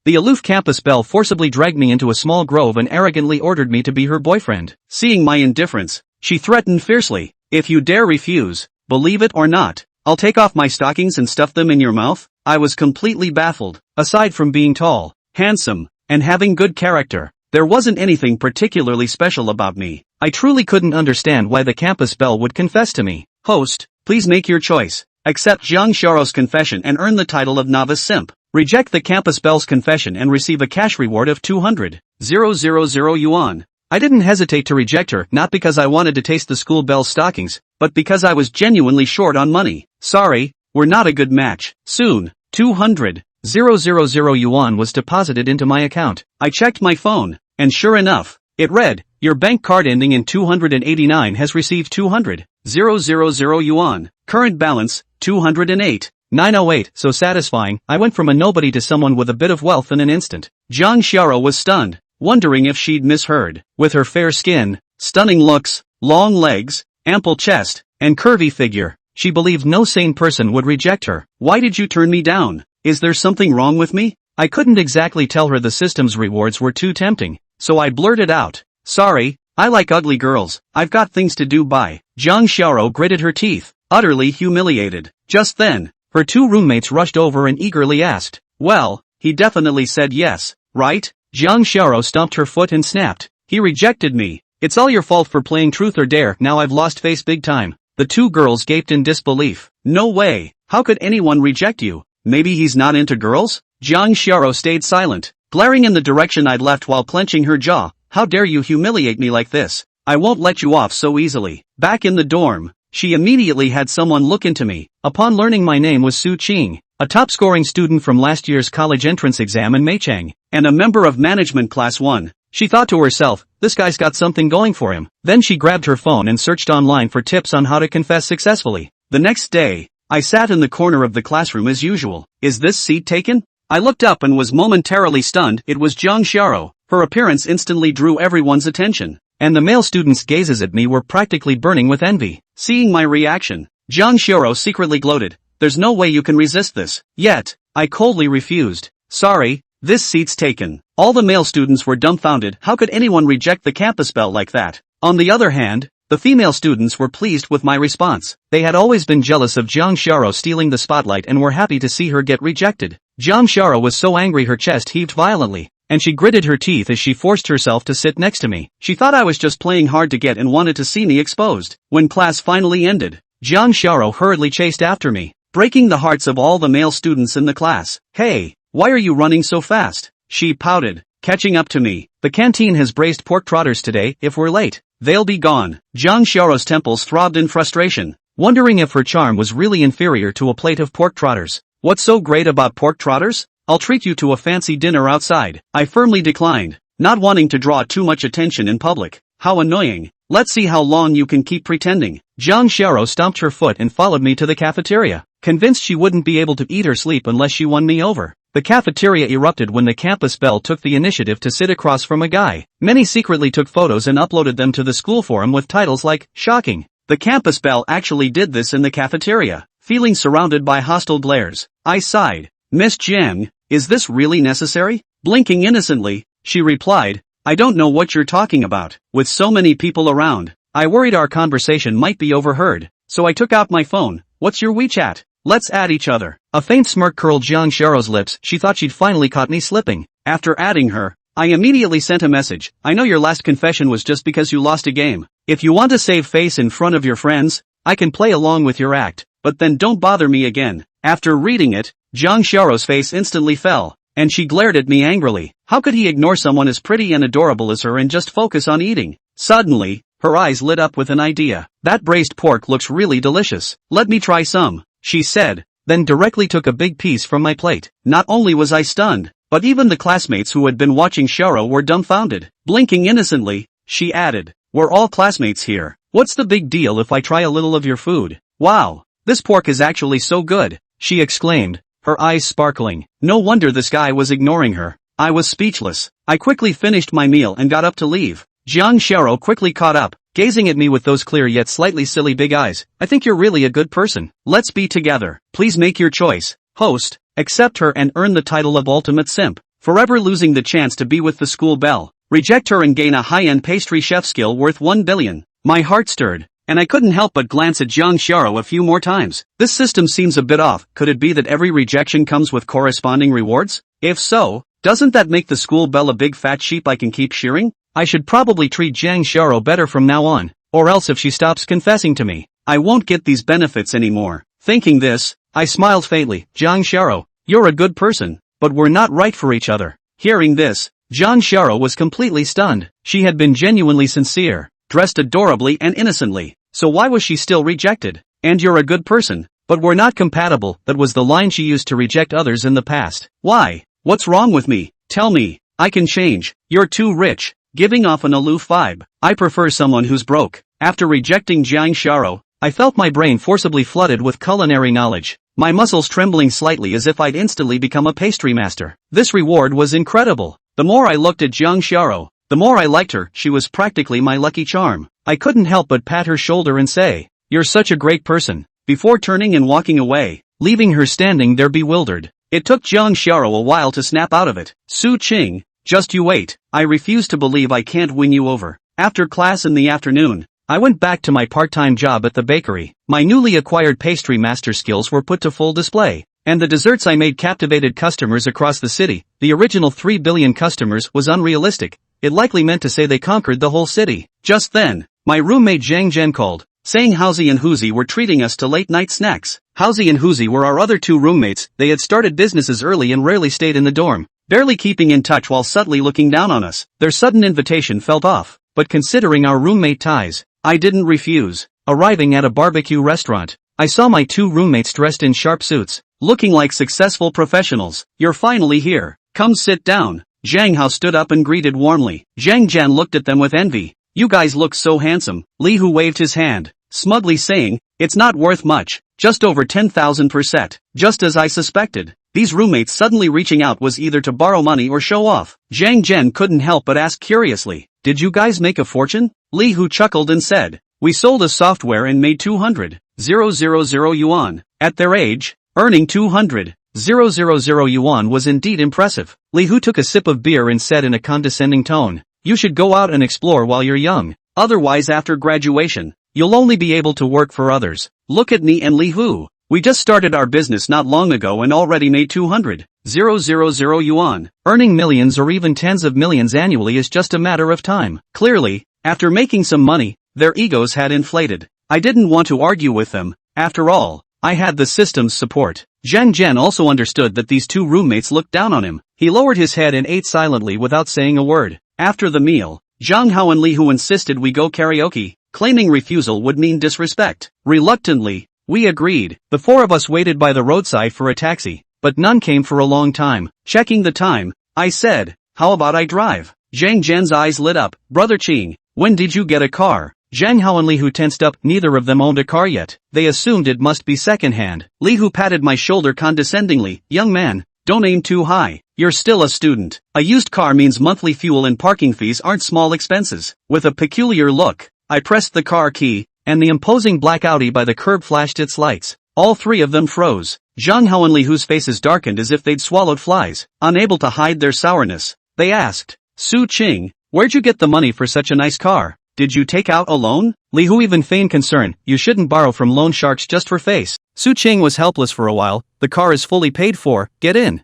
The aloof campus Belle forcibly dragged me into a small grove and arrogantly ordered me to be her boyfriend. Seeing my indifference, she threatened fiercely, "If you dare refuse, believe it or not, I'll take off my stockings and stuff them in your mouth." I was completely baffled. Aside from being tall, handsome, and having good character, there wasn't anything particularly special about me. I truly couldn't understand why the campus Belle would confess to me. Host, please make your choice. Accept Jang Sharo's confession and earn the title of novice simp. Reject the campus Belle's confession and receive a cash reward of 200,000 yuan. I didn't hesitate to reject her, not because I wanted to taste the school Belle's stockings, but because I was genuinely short on money. Sorry, we're not a good match. Soon, 200,000 yuan was deposited into my account. I checked my phone, and sure enough, it read, "Your bank card ending in 289 has received 200,000 yuan. Current balance, 208,908. So satisfying, I went from a nobody to someone with a bit of wealth in an instant. Jang Shara was stunned, wondering if she'd misheard. With her fair skin, stunning looks, long legs, ample chest, and curvy figure, she believed no sane person would reject her. "Why did you turn me down? Is there something wrong with me?" I couldn't exactly tell her the system's rewards were too tempting, so I blurted out, "Sorry, I like ugly girls, I've got things to do." Bye. Jang Sharo gritted her teeth, utterly humiliated. Just then, her two roommates rushed over and eagerly asked, "Well, he definitely said yes, right?" Jang Sharo stomped her foot and snapped, "He rejected me. It's all your fault for playing truth or dare. Now I've lost face big time." The two girls gaped in disbelief. "No way, how could anyone reject you? Maybe he's not into girls?" Jang Sharo stayed silent, glaring in the direction I'd left while clenching her jaw. "How dare you humiliate me like this? I won't let you off so easily." Back in the dorm, she immediately had someone look into me. Upon learning my name was Su Qing, a top-scoring student from last year's college entrance exam in Meichang, and a member of management class 1. She thought to herself, this guy's got something going for him. Then she grabbed her phone and searched online for tips on how to confess successfully. The next day, I sat in the corner of the classroom as usual. "Is this seat taken?" I looked up and was momentarily stunned. It was Jang Sharo. Her appearance instantly drew everyone's attention, and the male students' gazes at me were practically burning with envy. Seeing my reaction, Jang Sharo secretly gloated, "There's no way you can resist this." Yet, I coldly refused. "Sorry, this seat's taken." All the male students were dumbfounded. How could anyone reject the campus Belle like that? On the other hand, the female students were pleased with my response. They had always been jealous of Jang Sharo stealing the spotlight and were happy to see her get rejected. Jang Sharo was so angry her chest heaved violently, and she gritted her teeth as she forced herself to sit next to me. She thought I was just playing hard to get and wanted to see me exposed. When class finally ended, Jang Sharo hurriedly chased after me, breaking the hearts of all the male students in the class. "Hey, why are you running so fast?" she pouted, catching up to me. "The canteen has braised pork trotters today. If we're late, they'll be gone." Jang Sharo's temples throbbed in frustration, wondering if her charm was really inferior to a plate of pork trotters. "What's so great about pork trotters? I'll treat you to a fancy dinner outside." I firmly declined, not wanting to draw too much attention in public. "How annoying. Let's see how long you can keep pretending." Jang Sharo stomped her foot and followed me to the cafeteria, convinced she wouldn't be able to eat or sleep unless she won me over. The cafeteria erupted when the campus Belle took the initiative to sit across from a guy. Many secretly took photos and uploaded them to the school forum with titles like, "Shocking. The campus Belle actually did this in the cafeteria." Feeling surrounded by hostile glares, I sighed. "Miss Jang, is this really necessary?" Blinking innocently, she replied, "I don't know what you're talking about." With so many people around, I worried our conversation might be overheard, so I took out my phone. "What's your WeChat? Let's add each other." A faint smirk curled Jang Sharo's lips. She thought she'd finally caught me slipping. After adding her, I immediately sent a message. "I know your last confession was just because you lost a game. If you want to save face in front of your friends, I can play along with your act, but then don't bother me again." After reading it, Jang Sharo's face instantly fell, and she glared at me angrily. How could he ignore someone as pretty and adorable as her and just focus on eating? Suddenly, her eyes lit up with an idea. "That braised pork looks really delicious. Let me try some," she said, then directly took a big piece from my plate. Not only was I stunned, but even the classmates who had been watching Shara were dumbfounded. Blinking innocently, she added, "We're all classmates here. What's the big deal if I try a little of your food?" "Wow, this pork is actually so good," she exclaimed, her eyes sparkling. No wonder this guy was ignoring her. I was speechless. I quickly finished my meal and got up to leave. Jang Sharo quickly caught up, gazing at me with those clear yet slightly silly big eyes. "I think you're really a good person. Let's be together. Please make your choice. Host, accept her and earn the title of ultimate simp." forever losing the chance to be with the school Belle. Reject her and gain a high-end pastry chef skill worth 1 billion. My heart stirred, and I couldn't help but glance at Jang Shara a few more times. This system seems a bit off. Could it be that every rejection comes with corresponding rewards? If so, doesn't that make the school Belle a big fat sheep I can keep shearing? I should probably treat Jang Shara better from now on, or else if she stops confessing to me, I won't get these benefits anymore. Thinking this, I smiled faintly. Jang Shara, you're a good person, but we're not right for each other. Hearing this, Jang Shara was completely stunned. She had been genuinely sincere, dressed adorably and innocently, so why was she still rejected? And you're a good person, but we're not compatible. That was the line she used to reject others in the past. Why? What's wrong with me? Tell me. I can change. You're too rich, giving off an aloof vibe. I prefer someone who's broke. After rejecting Jang Shara, I felt my brain forcibly flooded with culinary knowledge, my muscles trembling slightly as if I'd instantly become a pastry master. This reward was incredible. The more I looked at Jang Shara, the more I liked her. She was practically my lucky charm. I couldn't help but pat her shoulder and say, "You're such a great person," before turning and walking away, leaving her standing there bewildered. It took Jang Shara a while to snap out of it. Su Qing, just you wait. I refuse to believe I can't win you over. After class in the afternoon, I went back to my part-time job at the bakery. My newly acquired pastry master skills were put to full display, and the desserts I made captivated customers across the city. The original 3 billion customers was unrealistic. It likely meant to say they conquered the whole city. Just then, my roommate Jang called, saying Housie and Hoosie were treating us to late-night snacks. Housie and Hoosie were our other 2 roommates. They had started businesses early and rarely stayed in the dorm, barely keeping in touch while subtly looking down on us. Their sudden invitation felt off, but considering our roommate ties, I didn't refuse. Arriving at a barbecue restaurant, I saw my 2 roommates dressed in sharp suits, looking like successful professionals. "You're finally here. Come sit down." Jang Hao stood up and greeted warmly. Jang Jan looked at them with envy. "You guys look so handsome." Li Hu waved his hand, smugly saying, "It's not worth much, just over 10,000%. Just as I suspected." These roommates suddenly reaching out was either to borrow money or show off. Jang Jen couldn't help but ask curiously, "Did you guys make a fortune?" Li Hu chuckled and said, "We sold a software and made 200,000 yuan. At their age, earning 200,000 yuan was indeed impressive." Li Hu took a sip of beer and said in a condescending tone, "You should go out and explore while you're young. Otherwise after graduation, you'll only be able to work for others. Look at me and Li Hu. We just started our business not long ago and already made 200,000 yuan. Earning millions or even tens of millions annually is just a matter of time." Clearly, after making some money, their egos had inflated. I didn't want to argue with them. After all, I had the system's support. Zhang Jian also understood that these 2 roommates looked down on him. He lowered his head and ate silently without saying a word. After the meal, Zhang Hao and Li Hu insisted we go karaoke, claiming refusal would mean disrespect. Reluctantly, we agreed. The 4 of us waited by the roadside for a taxi, but none came for a long time. Checking the time, I said, "How about I drive?" Zhang Jian's eyes lit up. "Brother Qing, when did you get a car?" Zhang Hao and Li Hu tensed up. Neither of them owned a car yet. They assumed it must be secondhand. Li Hu patted my shoulder condescendingly. "Young man, don't aim too high. You're still a student. A used car means monthly fuel and parking fees aren't small expenses." With a peculiar look, I pressed the car key, and the imposing black Audi by the curb flashed its lights. All 3 of them froze. Zhang Hao and Li Hu's faces darkened as if they'd swallowed flies. Unable to hide their sourness, they asked, "Su Qing, where'd you get the money for such a nice car? Did you take out a loan?" Li Hu even feigned concern. "You shouldn't borrow from loan sharks just for face." Su Qing was helpless for a while. "The car is fully paid for, get in."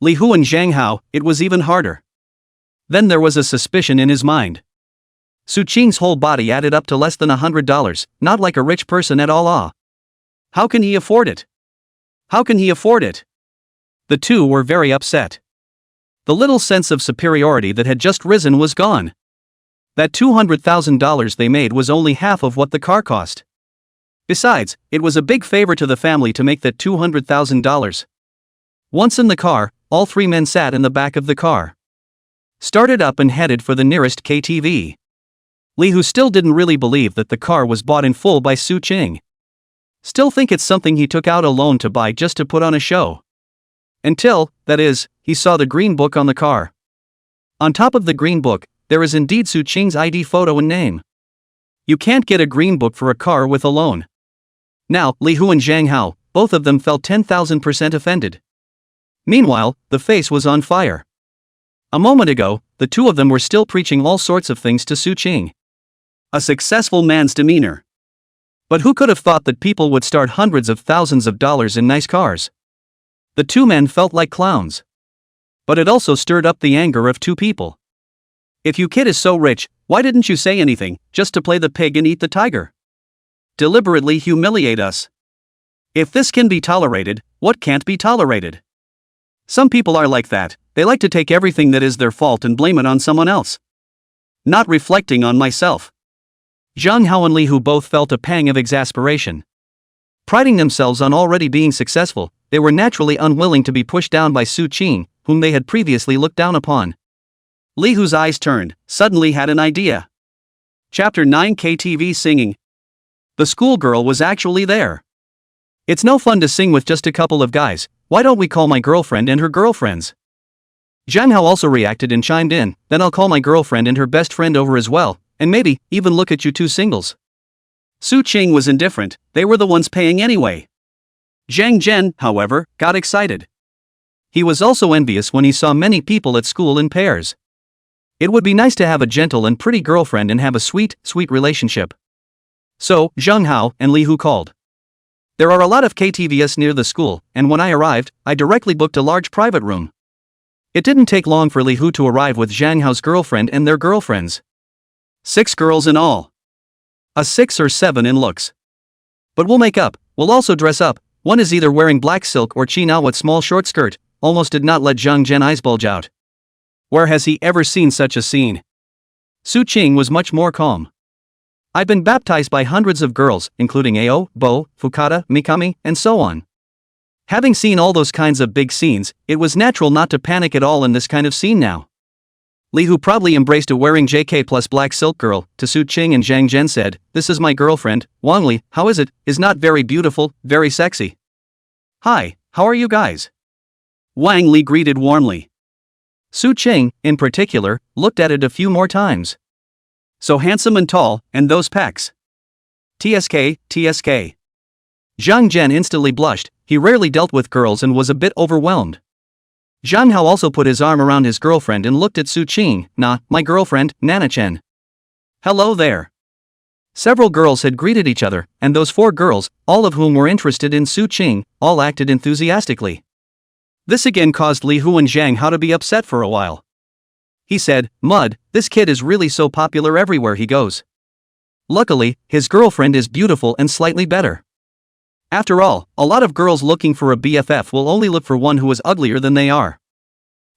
Li Hu and Zhang Hao, it was even harder. Then there was a suspicion in his mind. Su Qing's whole body added up to less than $100, not like a rich person at all. How can he afford it? How can he afford it? The 2 were very upset. The little sense of superiority that had just risen was gone. That $200,000 they made was only half of what the car cost. Besides, it was a big favor to the family to make that $200,000. Once in the car, all 3 men sat in the back of the car, started up and headed for the nearest KTV. Li Hu still didn't really believe that the car was bought in full by Su Qing. Still think it's something he took out a loan to buy just to put on a show. Until, that is, he saw the green book on the car. On top of the green book, there is indeed Su Qing's ID photo and name. You can't get a green book for a car with a loan. Now, Li Hu and Zhang Hao, both of them felt 10,000% offended. Meanwhile, the face was on fire. A moment ago, the two of them were still preaching all sorts of things to Su Qing. A successful man's demeanor. But who could have thought that people would start hundreds of thousands of dollars in nice cars? The two men felt like clowns. But it also stirred up the anger of two people. If you kid is so rich, why didn't you say anything, just to play the pig and eat the tiger? Deliberately humiliate us. If this can be tolerated, what can't be tolerated? Some people are like that, they like to take everything that is their fault and blame it on someone else. Not reflecting on myself. Zhang Hao and Li Hu both felt a pang of exasperation. Priding themselves on already being successful, they were naturally unwilling to be pushed down by Su Qing, whom they had previously looked down upon. Li Hu's eyes turned, suddenly had an idea. Chapter 9 KTV Singing. The schoolgirl was actually there. It's no fun to sing with just a couple of guys, why don't we call my girlfriend and her girlfriends? Zhang Hao also reacted and chimed in, then I'll call my girlfriend and her best friend over as well, and maybe, even look at you two singles. Su Qing was indifferent, they were the ones paying anyway. Zhang Zhen, however, got excited. He was also envious when he saw many people at school in pairs. It would be nice to have a gentle and pretty girlfriend and have a sweet, sweet relationship. So, Zhang Hao and Li Hu called. There are a lot of KTVs near the school, and when I arrived, I directly booked a large private room. It didn't take long for Li Hu to arrive with Zhang Hao's girlfriend and their girlfriends. 6 girls in all. A 6 or 7 in looks. But we'll make up, we'll also dress up, one is either wearing black silk or china with small short skirt, almost did not let Zhang Zhen eyes bulge out. Where has he ever seen such a scene? Su Qing was much more calm. I've been baptized by hundreds of girls, including Ao, Bo, Fukata, Mikami, and so on. Having seen all those kinds of big scenes, it was natural not to panic at all in this kind of scene now. Li Hu probably embraced a wearing JK plus black silk girl, to Su Qing, and Zhang Zhen said, this is my girlfriend, Wang Li, how is it, is not very beautiful, very sexy. Hi, how are you guys? Wang Li greeted warmly. Su Qing, in particular, looked at it a few more times. So handsome and tall, and those pecs. TSK, TSK. Zhang Zhen instantly blushed, he rarely dealt with girls and was a bit overwhelmed. Zhang Hao also put his arm around his girlfriend and looked at Su Qing, nah, my girlfriend, Nana Chen. Hello there. Several girls had greeted each other, and those 4 girls, all of whom were interested in Su Qing, all acted enthusiastically. This again caused Li Hu and Zhang Hao to be upset for a while. He said, Mud, this kid is really so popular everywhere he goes. Luckily, his girlfriend is beautiful and slightly better. After all, a lot of girls looking for a BFF will only look for one who is uglier than they are.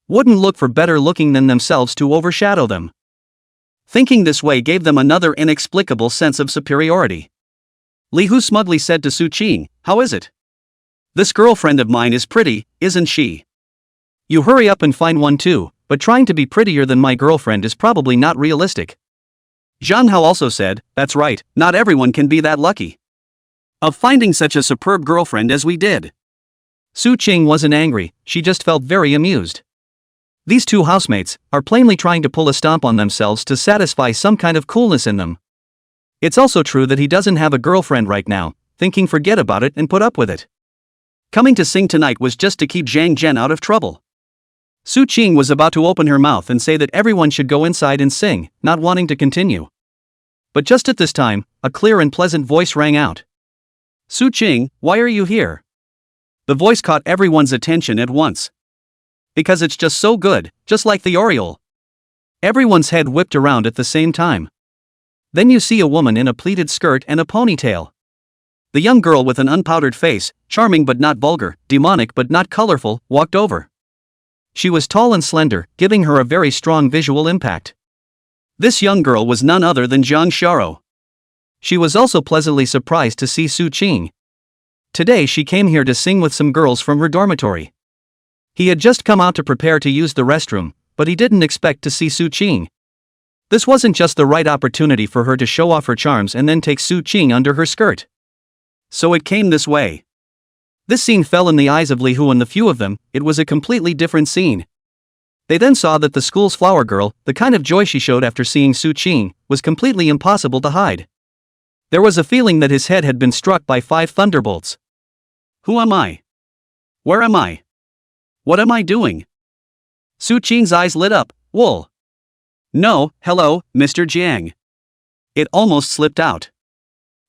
Wouldn't look for better looking than themselves to overshadow them. Thinking this way gave them another inexplicable sense of superiority. Li Hu smugly said to Su Qing, how is it? This girlfriend of mine is pretty, isn't she? You hurry up and find one too, but trying to be prettier than my girlfriend is probably not realistic. Zhang Hao also said, that's right, not everyone can be that lucky. Of finding such a superb girlfriend as we did. Su Qing wasn't angry, she just felt very amused. These two housemates are plainly trying to pull a stomp on themselves to satisfy some kind of coolness in them. It's also true that he doesn't have a girlfriend right now, thinking forget about it and put up with it. Coming to sing tonight was just to keep Zhang Zhen out of trouble. Su Qing was about to open her mouth and say that everyone should go inside and sing, not wanting to continue. But just at this time, a clear and pleasant voice rang out. Su Qing, why are you here? The voice caught everyone's attention at once. Because it's just so good, just like the Oriole. Everyone's head whipped around at the same time. Then you see a woman in a pleated skirt and a ponytail. The young girl with an unpowdered face, charming but not vulgar, demonic but not colorful, walked over. She was tall and slender, giving her a very strong visual impact. This young girl was none other than Zhang Sharo. She was also pleasantly surprised to see Su Qing. Today she came here to sing with some girls from her dormitory. He had just come out to prepare to use the restroom, but he didn't expect to see Su Qing. This wasn't just the right opportunity for her to show off her charms and then take Su Qing under her skirt. So it came this way. This scene fell in the eyes of Li Hu and the few of them, it was a completely different scene. They then saw that the school's flower girl, the kind of joy she showed after seeing Su Qing, was completely impossible to hide. There was a feeling that his head had been struck by 5 thunderbolts. Who am I? Where am I? What am I doing? Su Qing's eyes lit up. Wool. No, hello, Mr. Jang. It almost slipped out.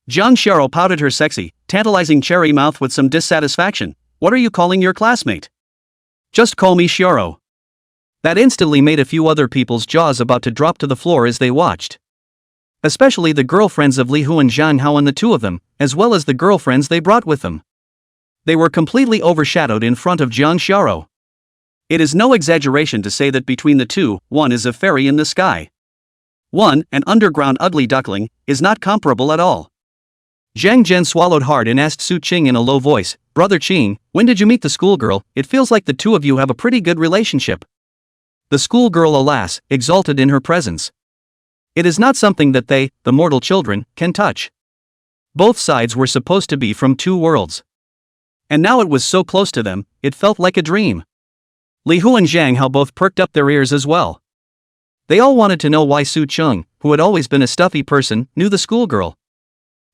Jiang Xiao pouted her sexy, tantalizing cherry mouth with some dissatisfaction. What are you calling your classmate? Just call me Xiao. That instantly made a few other people's jaws about to drop to the floor as they watched. Especially the girlfriends of Li Hu and Zhang Hao and the two of them, as well as the girlfriends they brought with them. They were completely overshadowed in front of Jiang Xiao. It is no exaggeration to say that between the two, one is a fairy in the sky. One, an underground ugly duckling, is not comparable at all. Zhang Zhen swallowed hard and asked Su Qing in a low voice, Brother Qing, when did you meet the schoolgirl? It feels like the two of you have a pretty good relationship. The schoolgirl, alas, exulted in her presence. It is not something that they, the mortal children, can touch. Both sides were supposed to be from two worlds. And now it was so close to them, it felt like a dream. Li Hu and Zhang Hao both perked up their ears as well. They all wanted to know why Su Qing, who had always been a stuffy person, knew the schoolgirl.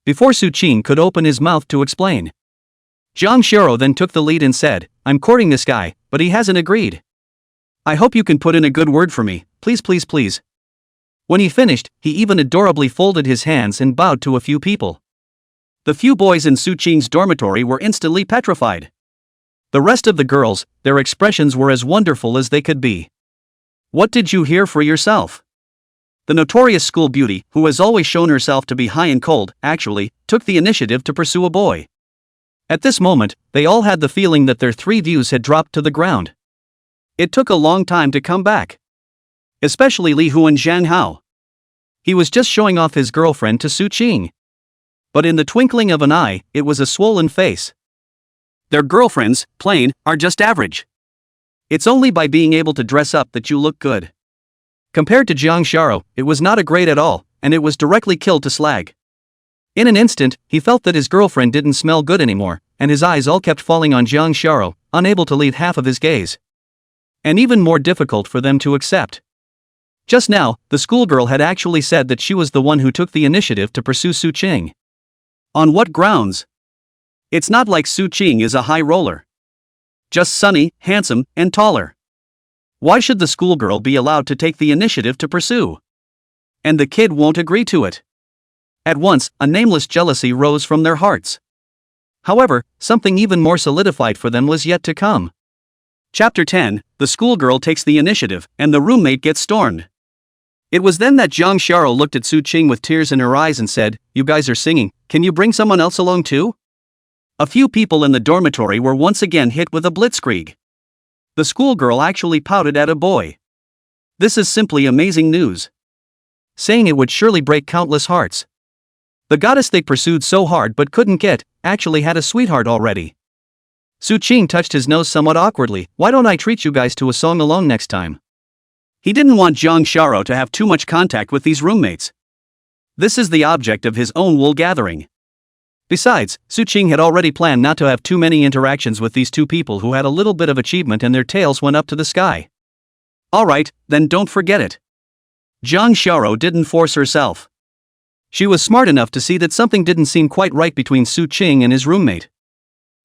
Before Su Qing could open his mouth to explain, Jiang Xiao then took the lead and said, I'm courting this guy, but he hasn't agreed. I hope you can put in a good word for me, please please please. When he finished, he even adorably folded his hands and bowed to a few people. The few boys in Su Qing's dormitory were instantly petrified. The rest of the girls, their expressions were as wonderful as they could be. What did you hear for yourself? The notorious school beauty, who has always shown herself to be high and cold, actually, took the initiative to pursue a boy. At this moment, they all had the feeling that their 3 views had dropped to the ground. It took a long time to come back. Especially Li Hu and Zhang Hao. He was just showing off his girlfriend to Su Qing. But in the twinkling of an eye, it was a swollen face. Their girlfriends, plain, are just average. It's only by being able to dress up that you look good. Compared to Jiang Xiao, it was not a great at all, and it was directly killed to slag. In an instant, he felt that his girlfriend didn't smell good anymore, and his eyes all kept falling on Jiang Xiao, unable to leave half of his gaze. And even more difficult for them to accept. Just now, the schoolgirl had actually said that she was the one who took the initiative to pursue Su Qing. On what grounds? It's not like Su Qing is a high roller. Just sunny, handsome, and taller. Why should the schoolgirl be allowed to take the initiative to pursue? And the kid won't agree to it. At once, a nameless jealousy rose from their hearts. However, something even more solidified for them was yet to come. Chapter 10, the schoolgirl takes the initiative, and the roommate gets stormed. It was then that Jiang Xiao looked at Su Qing with tears in her eyes and said, You guys are singing, can you bring someone else along too? A few people in the dormitory were once again hit with a blitzkrieg. The schoolgirl actually pouted at a boy. This is simply amazing news. Saying it would surely break countless hearts. The goddess they pursued so hard but couldn't get, actually had a sweetheart already. Su Qing touched his nose somewhat awkwardly. Why don't I treat you guys to a song alone next time? He didn't want Jiang Xiao to have too much contact with these roommates. This is the object of his own wool gathering. Besides, Su Qing had already planned not to have too many interactions with these two people who had a little bit of achievement and their tails went up to the sky. Alright, then don't forget it. Jiang Xiao didn't force herself. She was smart enough to see that something didn't seem quite right between Su Qing and his roommate.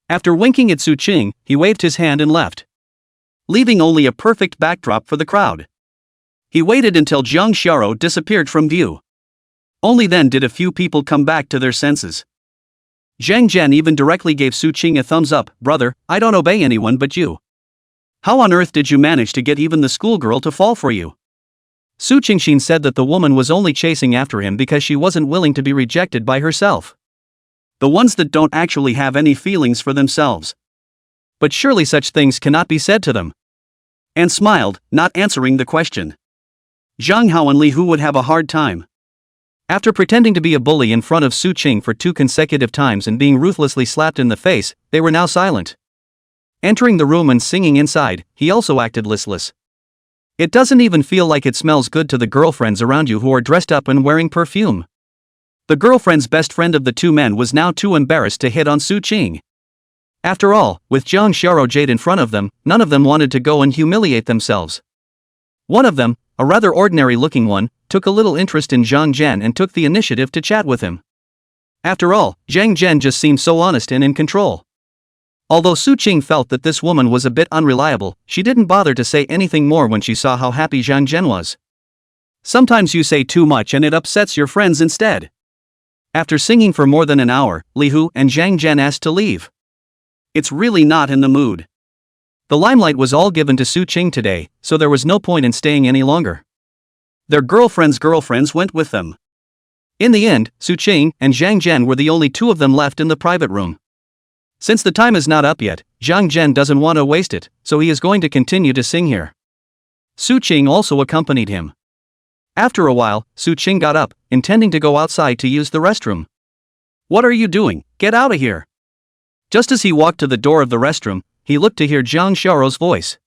After winking at Su Qing, he waved his hand and left. Leaving only a perfect backdrop for the crowd. He waited until Jiang Xiao disappeared from view. Only then did a few people come back to their senses. Zhang Zhen even directly gave Su Qing a thumbs up. Brother, I don't obey anyone but you. How on earth did you manage to get even the schoolgirl to fall for you? Su Qingxin said that the woman was only chasing after him because she wasn't willing to be rejected by herself. The ones that don't actually have any feelings for themselves. But surely such things cannot be said to them. And smiled, not answering the question. Zhang Hao and Li Hu would have a hard time. After pretending to be a bully in front of Su Qing for 2 consecutive times and being ruthlessly slapped in the face, they were now silent. Entering the room and singing inside, he also acted listless. It doesn't even feel like it smells good to the girlfriends around you who are dressed up and wearing perfume. The girlfriend's best friend of the 2 men was now too embarrassed to hit on Su Qing. After all, with Jiang Xiao Jade in front of them, none of them wanted to go and humiliate themselves. One of them, a rather ordinary-looking one, took a little interest in Zhang Zhen and took the initiative to chat with him. After all, Zhang Zhen just seemed so honest and in control. Although Su Qing felt that this woman was a bit unreliable, she didn't bother to say anything more when she saw how happy Zhang Zhen was. Sometimes you say too much and it upsets your friends instead. After singing for more than an hour, Li Hu and Zhang Zhen asked to leave. It's really not in the mood. The limelight was all given to Su Qing today, so there was no point in staying any longer. Their girlfriends' went with them. In the end, Su Qing and Zhang Zhen were the only two of them left in the private room. Since the time is not up yet, Zhang Zhen doesn't want to waste it, so he is going to continue to sing here. Su Qing also accompanied him. After a while, Su Qing got up, intending to go outside to use the restroom. "What are you doing? Get out of here!" Just as he walked to the door of the restroom, he looked to hear Zhang Xiao's voice.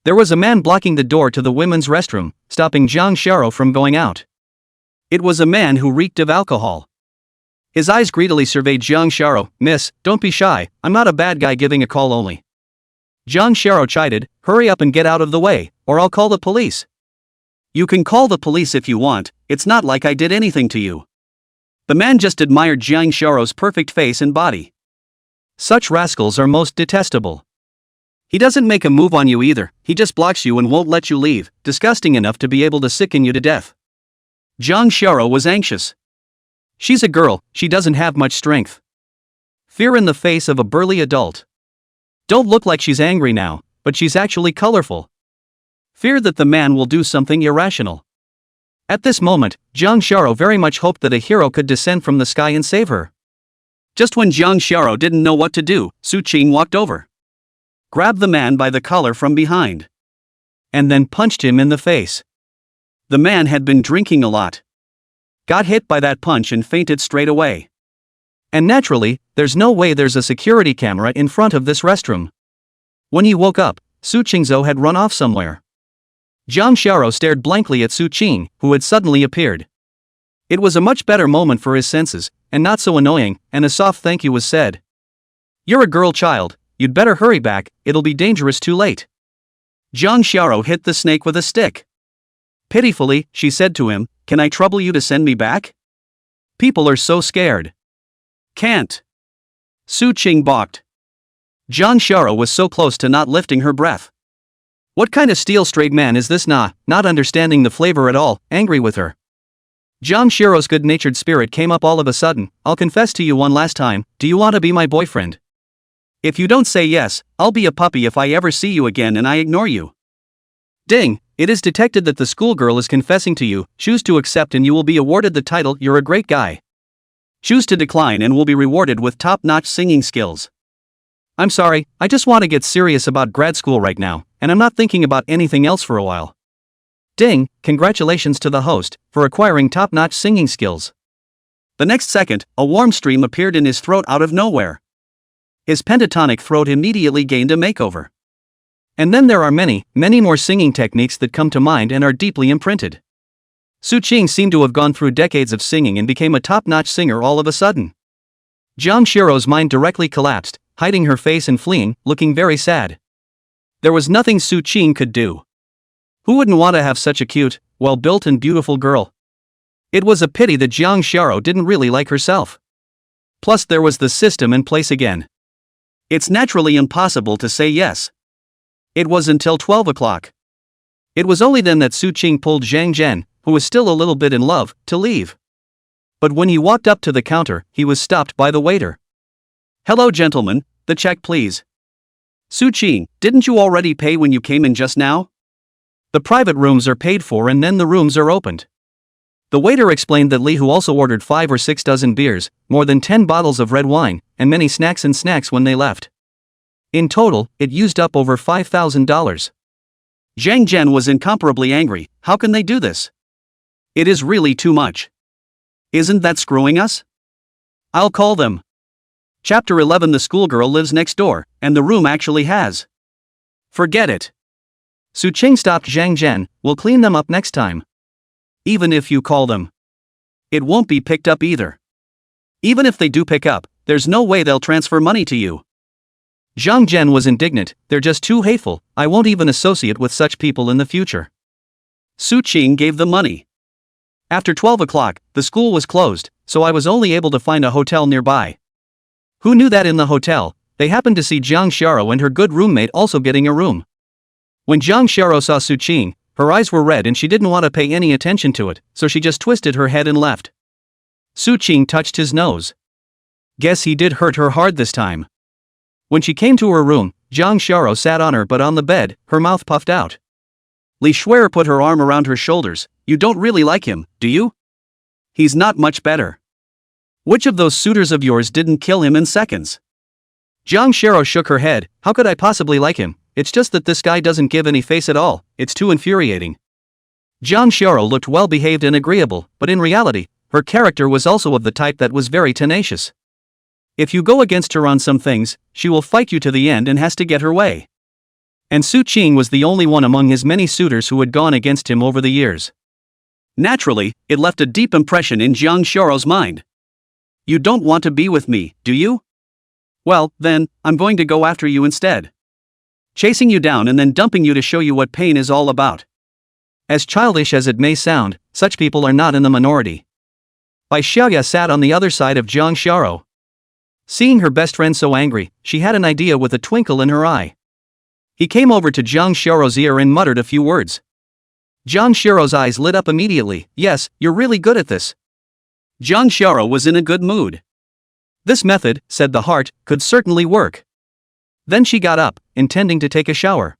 There was a man blocking the door to the women's restroom, stopping Zhang Xiao from going out. It was a man who reeked of alcohol. His eyes greedily surveyed Zhang Xiao. "Miss, don't be shy, I'm not a bad guy giving a call only." Zhang Xiao chided, "Hurry up and get out of the way, or I'll call the police." "You can call the police if you want, it's not like I did anything to you." The man just admired Zhang Xiao's perfect face and body. Such rascals are most detestable. He doesn't make a move on you either, he just blocks you and won't let you leave, disgusting enough to be able to sicken you to death. Zhang Xiao was anxious. She's a girl, she doesn't have much strength. Fear in the face of a burly adult. Don't look like she's angry now, but she's actually colorful. Fear that the man will do something irrational. At this moment, Zhang Xiao very much hoped that a hero could descend from the sky and save her. Just when Zhang Xiao didn't know what to do, Su Qing walked over, grabbed the man by the collar from behind, and then punched him in the face. The man had been drinking a lot. Got hit by that punch and fainted straight away. And naturally, there's no way there's a security camera in front of this restroom. When he woke up, Su Qingzhou had run off somewhere. Zhang Xiao stared blankly at Su Qing, who had suddenly appeared. It was a much better moment for his senses, and not so annoying, and a soft thank you was said. "You're a girl child, you'd better hurry back, it'll be dangerous too late." Zhang Xiao hit the snake with a stick. Pitifully, she said to him, "Can I trouble you to send me back? People are so scared." "Can't." Su Qing balked. Zhang Xiao was so close to not lifting her breath. What kind of steel-straight man is this not understanding the flavor at all, angry with her? Zhang Xiao's good-natured spirit came up all of a sudden. "I'll confess to you one last time, do you want to be my boyfriend? If you don't say yes, I'll be a puppy if I ever see you again and I ignore you." Ding, it is detected that the schoolgirl is confessing to you. Choose to accept and you will be awarded the title "You're a great guy." Choose to decline and will be rewarded with top-notch singing skills. "I'm sorry, I just want to get serious about grad school right now, and I'm not thinking about anything else for a while." Ding, congratulations to the host for acquiring top-notch singing skills. The next second, a warm stream appeared in his throat out of nowhere. His pentatonic throat immediately gained a makeover. And then there are many more singing techniques that come to mind and are deeply imprinted. Su Qing seemed to have gone through decades of singing and became a top-notch singer all of a sudden. Zhang Xiao's mind directly collapsed, hiding her face and fleeing, looking very sad. There was nothing Su Qing could do. Who wouldn't want to have such a cute, well-built and beautiful girl? It was a pity that Zhang Xiao didn't really like herself. Plus there was the system in place again. It's naturally impossible to say yes. It was until 12 o'clock. It was only then that Su Qing pulled Zhang Zhen, who was still a little bit in love, to leave. But when he walked up to the counter, he was stopped by the waiter. "Hello gentlemen, the check please." "Su Qing, didn't you already pay when you came in just now?" "The private rooms are paid for and then the rooms are opened." The waiter explained that Li Hu also ordered 5 or 6 dozen beers, more than 10 bottles of red wine, and many snacks when they left. In total, it used up over $5,000. Zhang Zhen was incomparably angry. How can they do this? It is really too much. Isn't that screwing us? I'll call them. Chapter 11. The schoolgirl lives next door, and the room actually has. Forget it. Su Qing stopped Zhang Zhen. We'll clean them up next time. Even if you call them, it won't be picked up either. Even if they do pick up, there's no way they'll transfer money to you. Zhang Zhen was indignant. They're just too hateful. I won't even associate with such people in the future. Su Qing gave the money. After 12 o'clock, the school was closed, so I was only able to find a hotel nearby. Who knew that in the hotel, they happened to see Jang Shara and her good roommate also getting a room. When Jang Shara saw Su Qing, her eyes were red and she didn't want to pay any attention to it, so she just twisted her head and left. Su Qing touched his nose. Guess he did hurt her hard this time. When she came to her room, Jang Shara sat on her but on the bed, her mouth puffed out. Li Shuer put her arm around her shoulders. You don't really like him, do you? He's not much better. Which of those suitors of yours didn't kill him in seconds? Jang Shara shook her head. How could I possibly like him? It's just that this guy doesn't give any face at all, it's too infuriating. Jang Shara looked well behaved and agreeable, but in reality, her character was also of the type that was very tenacious. If you go against her on some things, she will fight you to the end and has to get her way. And Su Qing was the only one among his many suitors who had gone against him over the years. Naturally, it left a deep impression in Jang Shara's mind. You don't want to be with me, do you? Well, then, I'm going to go after you instead. Chasing you down and then dumping you to show you what pain is all about. As childish as it may sound, such people are not in the minority. Bai Xiaoya sat on the other side of Jang Shara. Seeing her best friend so angry, she had an idea with a twinkle in her eye. He came over to Jang Shara's ear and muttered a few words. Jang Shara's eyes lit up immediately. Yes, you're really good at this. Jang Shara was in a good mood. This method, said the heart, could certainly work. Then she got up, intending to take a shower.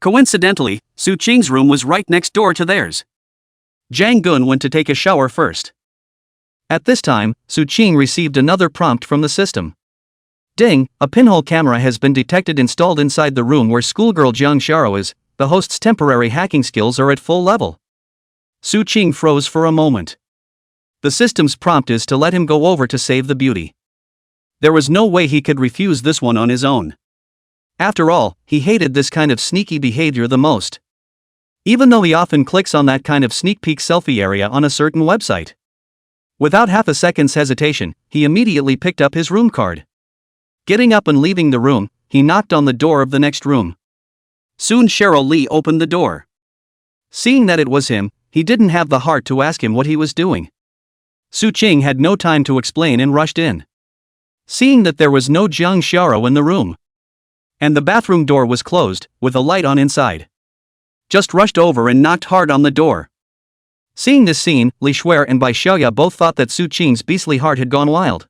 Coincidentally, Su Qing's room was right next door to theirs. Jang Gun went to take a shower first. At this time, Su Qing received another prompt from the system. Ding, a pinhole camera has been detected installed inside the room where schoolgirl Jang Shara is. The host's temporary hacking skills are at full level. Su Qing froze for a moment. The system's prompt is to let him go over to save the beauty. There was no way he could refuse this one on his own. After all, he hated this kind of sneaky behavior the most. Even though he often clicks on that kind of sneak peek selfie area on a certain website. Without half a second's hesitation, he immediately picked up his room card. Getting up and leaving the room, he knocked on the door of the next room. Soon Cheryl Lee opened the door. Seeing that it was him, he didn't have the heart to ask him what he was doing. Su Qing had no time to explain and rushed in. Seeing that there was no Jang Shara in the room, and the bathroom door was closed, with a light on inside, just rushed over and knocked hard on the door. Seeing this scene, Li Shuer and Bai Xiaoya both thought that Su Qing's beastly heart had gone wild.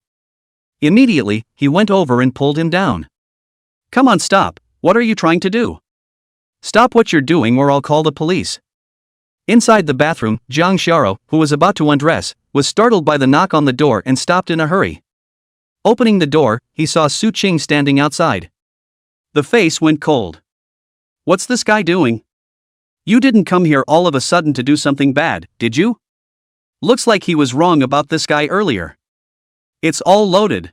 Immediately, he went over and pulled him down. Come on, stop, what are you trying to do? Stop what you're doing or I'll call the police. Inside the bathroom, Jang Shara, who was about to undress, was startled by the knock on the door and stopped in a hurry. Opening the door, he saw Su Qing standing outside. The face went cold. What's this guy doing? You didn't come here all of a sudden to do something bad, did you? Looks like he was wrong about this guy earlier. It's all loaded.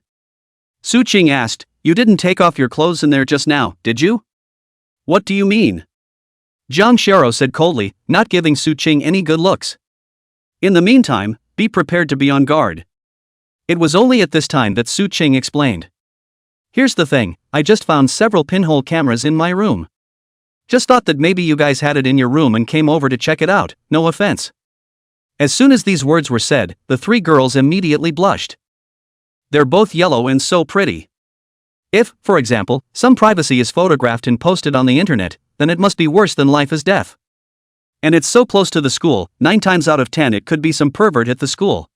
Su Qing asked, you didn't take off your clothes in there just now, did you? What do you mean? Jang Shara said coldly, not giving Su Qing any good looks. In the meantime, be prepared to be on guard. It was only at this time that Su Qing explained. Here's the thing, I just found several pinhole cameras in my room. Just thought that maybe you guys had it in your room and came over to check it out, no offense. As soon as these words were said, the three girls immediately blushed. They're both yellow and so pretty. If, for example, some privacy is photographed and posted on the internet, then it must be worse than life is death. And it's so close to the school, 9 times out of 10 it could be some pervert at the school.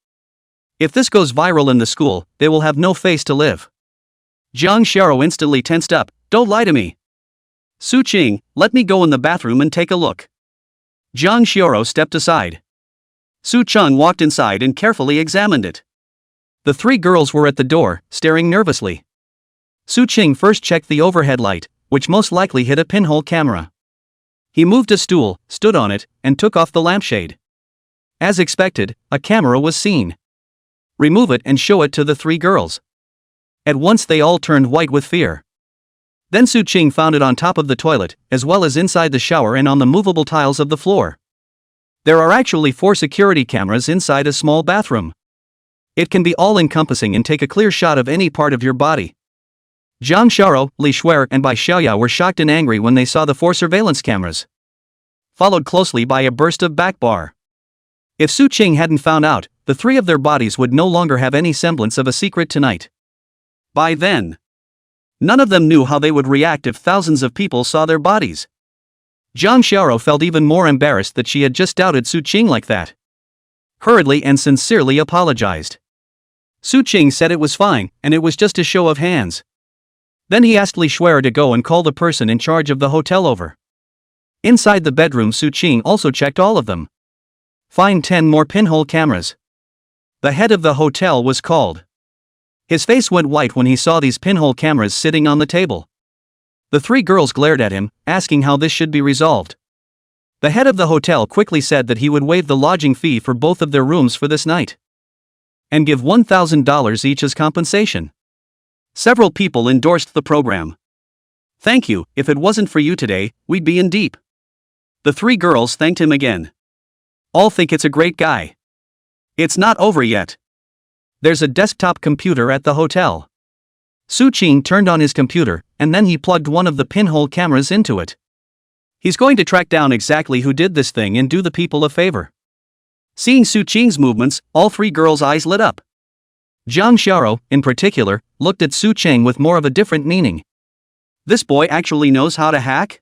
If this goes viral in the school, they will have no face to live. Jang Shara instantly tensed up, don't lie to me. Su Qing, let me go in the bathroom and take a look. Jang Shara stepped aside. Su Qing walked inside and carefully examined it. The three girls were at the door, staring nervously. Su Qing first checked the overhead light, which most likely hit a pinhole camera. He moved a stool, stood on it, and took off the lampshade. As expected, a camera was seen. Remove it and show it to the three girls. At once they all turned white with fear. Then Su Qing found it on top of the toilet, as well as inside the shower and on the movable tiles of the floor. There are actually 4 security cameras inside a small bathroom. It can be all-encompassing and take a clear shot of any part of your body. Jang Shara, Li Shuer and Bai Xiaoya were shocked and angry when they saw the 4 surveillance cameras, followed closely by a burst of backbar. If Su Qing hadn't found out, the 3 of their bodies would no longer have any semblance of a secret tonight. By then, None of them knew how they would react if thousands of people saw their bodies. Jang Xiao felt even more embarrassed that she had just doubted Su Qing like that. Hurriedly and sincerely apologized. Su Qing said it was fine, and it was just a show of hands. Then he asked Li Shuer to go and call the person in charge of the hotel over. Inside the bedroom, Su Qing also checked all of them. Find 10 more pinhole cameras. The head of the hotel was called. His face went white when he saw these pinhole cameras sitting on the table. The 3 girls glared at him, asking how this should be resolved. The head of the hotel quickly said that he would waive the lodging fee for both of their rooms for this night and give $1,000 each as compensation. Several people endorsed the program. Thank you, if it wasn't for you today, we'd be in deep. The 3 girls thanked him again. All think it's a great guy. It's not over yet. There's a desktop computer at the hotel. Su Qing turned on his computer, and then he plugged one of the pinhole cameras into it. He's going to track down exactly who did this thing and do the people a favor. Seeing Su Qing's movements, all 3 girls' eyes lit up. Jang Xiao, in particular, looked at Su Qing with more of a different meaning. This boy actually knows how to hack?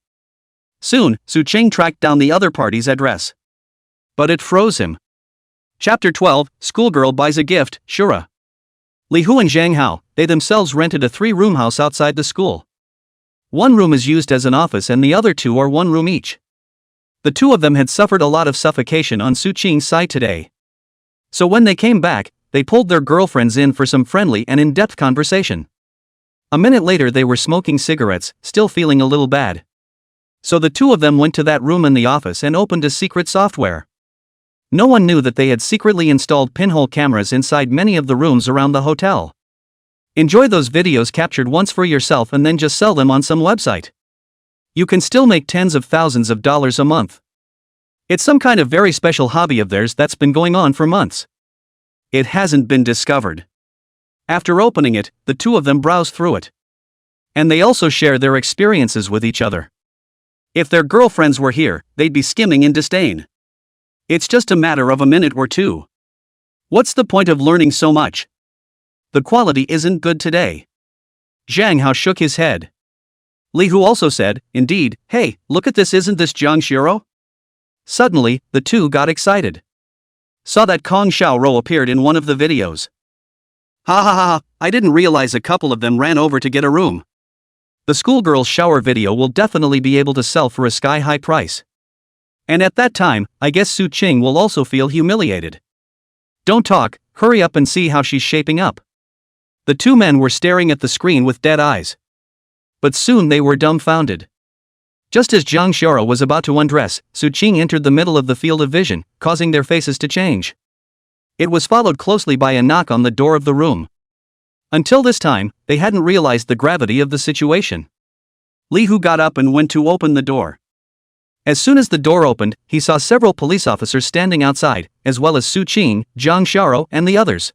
Soon, Su Qing tracked down the other party's address. But it froze him. Chapter 12, Schoolgirl Buys a Gift, Shara. Li Hu and Zhang Hao, they themselves rented a 3-room house outside the school. One room is used as an office and the other 2 are 1 room each. The 2 of them had suffered a lot of suffocation on Su Qing's side today. So when they came back, they pulled their girlfriends in for some friendly and in-depth conversation. A minute later they were smoking cigarettes, still feeling a little bad. So the 2 of them went to that room in the office and opened a secret software. No one knew that they had secretly installed pinhole cameras inside many of the rooms around the hotel. Enjoy those videos captured once for yourself and then just sell them on some website. You can still make tens of thousands of dollars a month. It's some kind of very special hobby of theirs that's been going on for months. It hasn't been discovered. After opening it, the 2 of them browse through it. And they also share their experiences with each other. If their girlfriends were here, they'd be skimming in disdain. It's just a matter of a minute or 2. What's the point of learning so much? The quality isn't good today. Zhang Hao shook his head. Li Hu also said, indeed, hey, look at this, isn't this Zhang Xiao? Suddenly, the 2 got excited. Saw that Kong Xiaoro appeared in one of the videos. Ha ha ha, I didn't realize a couple of them ran over to get a room. The schoolgirl's shower video will definitely be able to sell for a sky-high price. And at that time, I guess Su Qing will also feel humiliated. Don't talk, hurry up and see how she's shaping up. The 2 men were staring at the screen with dead eyes. But soon they were dumbfounded. Just as Zhang Xiao was about to undress, Su Qing entered the middle of the field of vision, causing their faces to change. It was followed closely by a knock on the door of the room. Until this time, they hadn't realized the gravity of the situation. Li Hu got up and went to open the door. As soon as the door opened, he saw several police officers standing outside, as well as Su Qing, Zhang Xiao, and the others.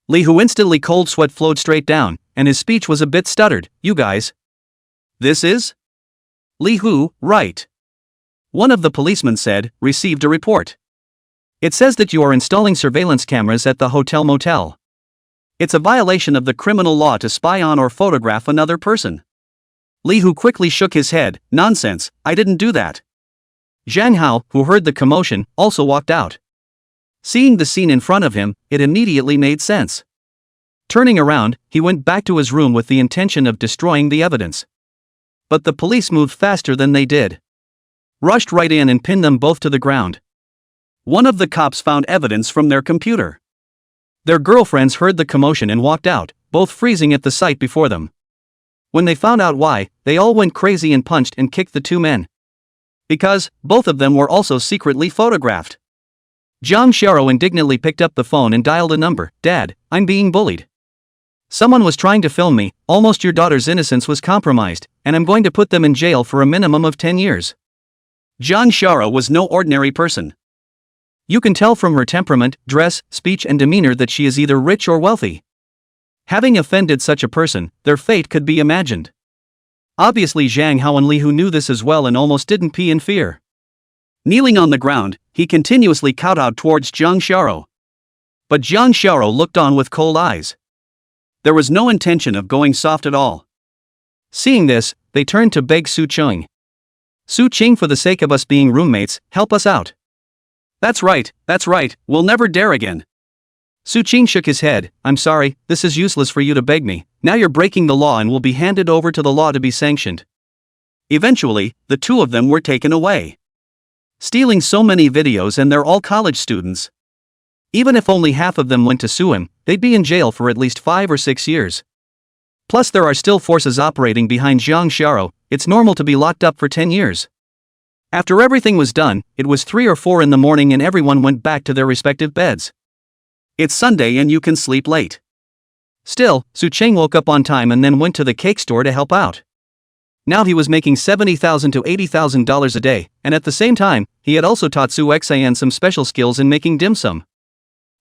Li Hu instantly cold sweat flowed straight down, and his speech was a bit stuttered. You guys. This is? Li Hu, right. One of the policemen said, received a report. It says that you are installing surveillance cameras at the hotel motel. It's a violation of the criminal law to spy on or photograph another person. Li Hu quickly shook his head, nonsense, I didn't do that. Zhang Hao, who heard the commotion, also walked out. Seeing the scene in front of him, it immediately made sense. Turning around, he went back to his room with the intention of destroying the evidence. But the police moved faster than they did. Rushed right in and pinned them both to the ground. One of the cops found evidence from their computer. Their girlfriends heard the commotion and walked out, both freezing at the sight before them. When they found out why, they all went crazy and punched and kicked the 2 men. Because, both of them were also secretly photographed. Zhang Xiao indignantly picked up the phone and dialed a number. Dad, I'm being bullied. Someone was trying to film me, almost your daughter's innocence was compromised, and I'm going to put them in jail for a minimum of 10 years. Zhang Xiao was no ordinary person. You can tell from her temperament, dress, speech and demeanor that she is either rich or wealthy. Having offended such a person, their fate could be imagined. Obviously Zhang Hao and Li Hu knew this as well and almost didn't pee in fear. Kneeling on the ground, he continuously kowtowed towards Zhang Xiao. But Zhang Xiao looked on with cold eyes. There was no intention of going soft at all. Seeing this, they turned to beg Su Ching. Su Ching, for the sake of us being roommates, help us out. That's right, we'll never dare again. Su Ching shook his head. I'm sorry, this is useless for you to beg me. Now you're breaking the law and will be handed over to the law to be sanctioned. Eventually, the two of them were taken away. Stealing so many videos, and they're all college students. Even if only half of them went to sue him, they'd be in jail for at least 5 or 6 years. Plus there are still forces operating behind Jang Shara. It's normal to be locked up for 10 years. After everything was done, it was 3 or 4 in the morning and everyone went back to their respective beds. It's Sunday and you can sleep late. Still, Su Ching woke up on time and then went to the cake store to help out. Now he was making $70,000 to $80,000 a day, and at the same time, he had also taught Su Xian some special skills in making dim sum.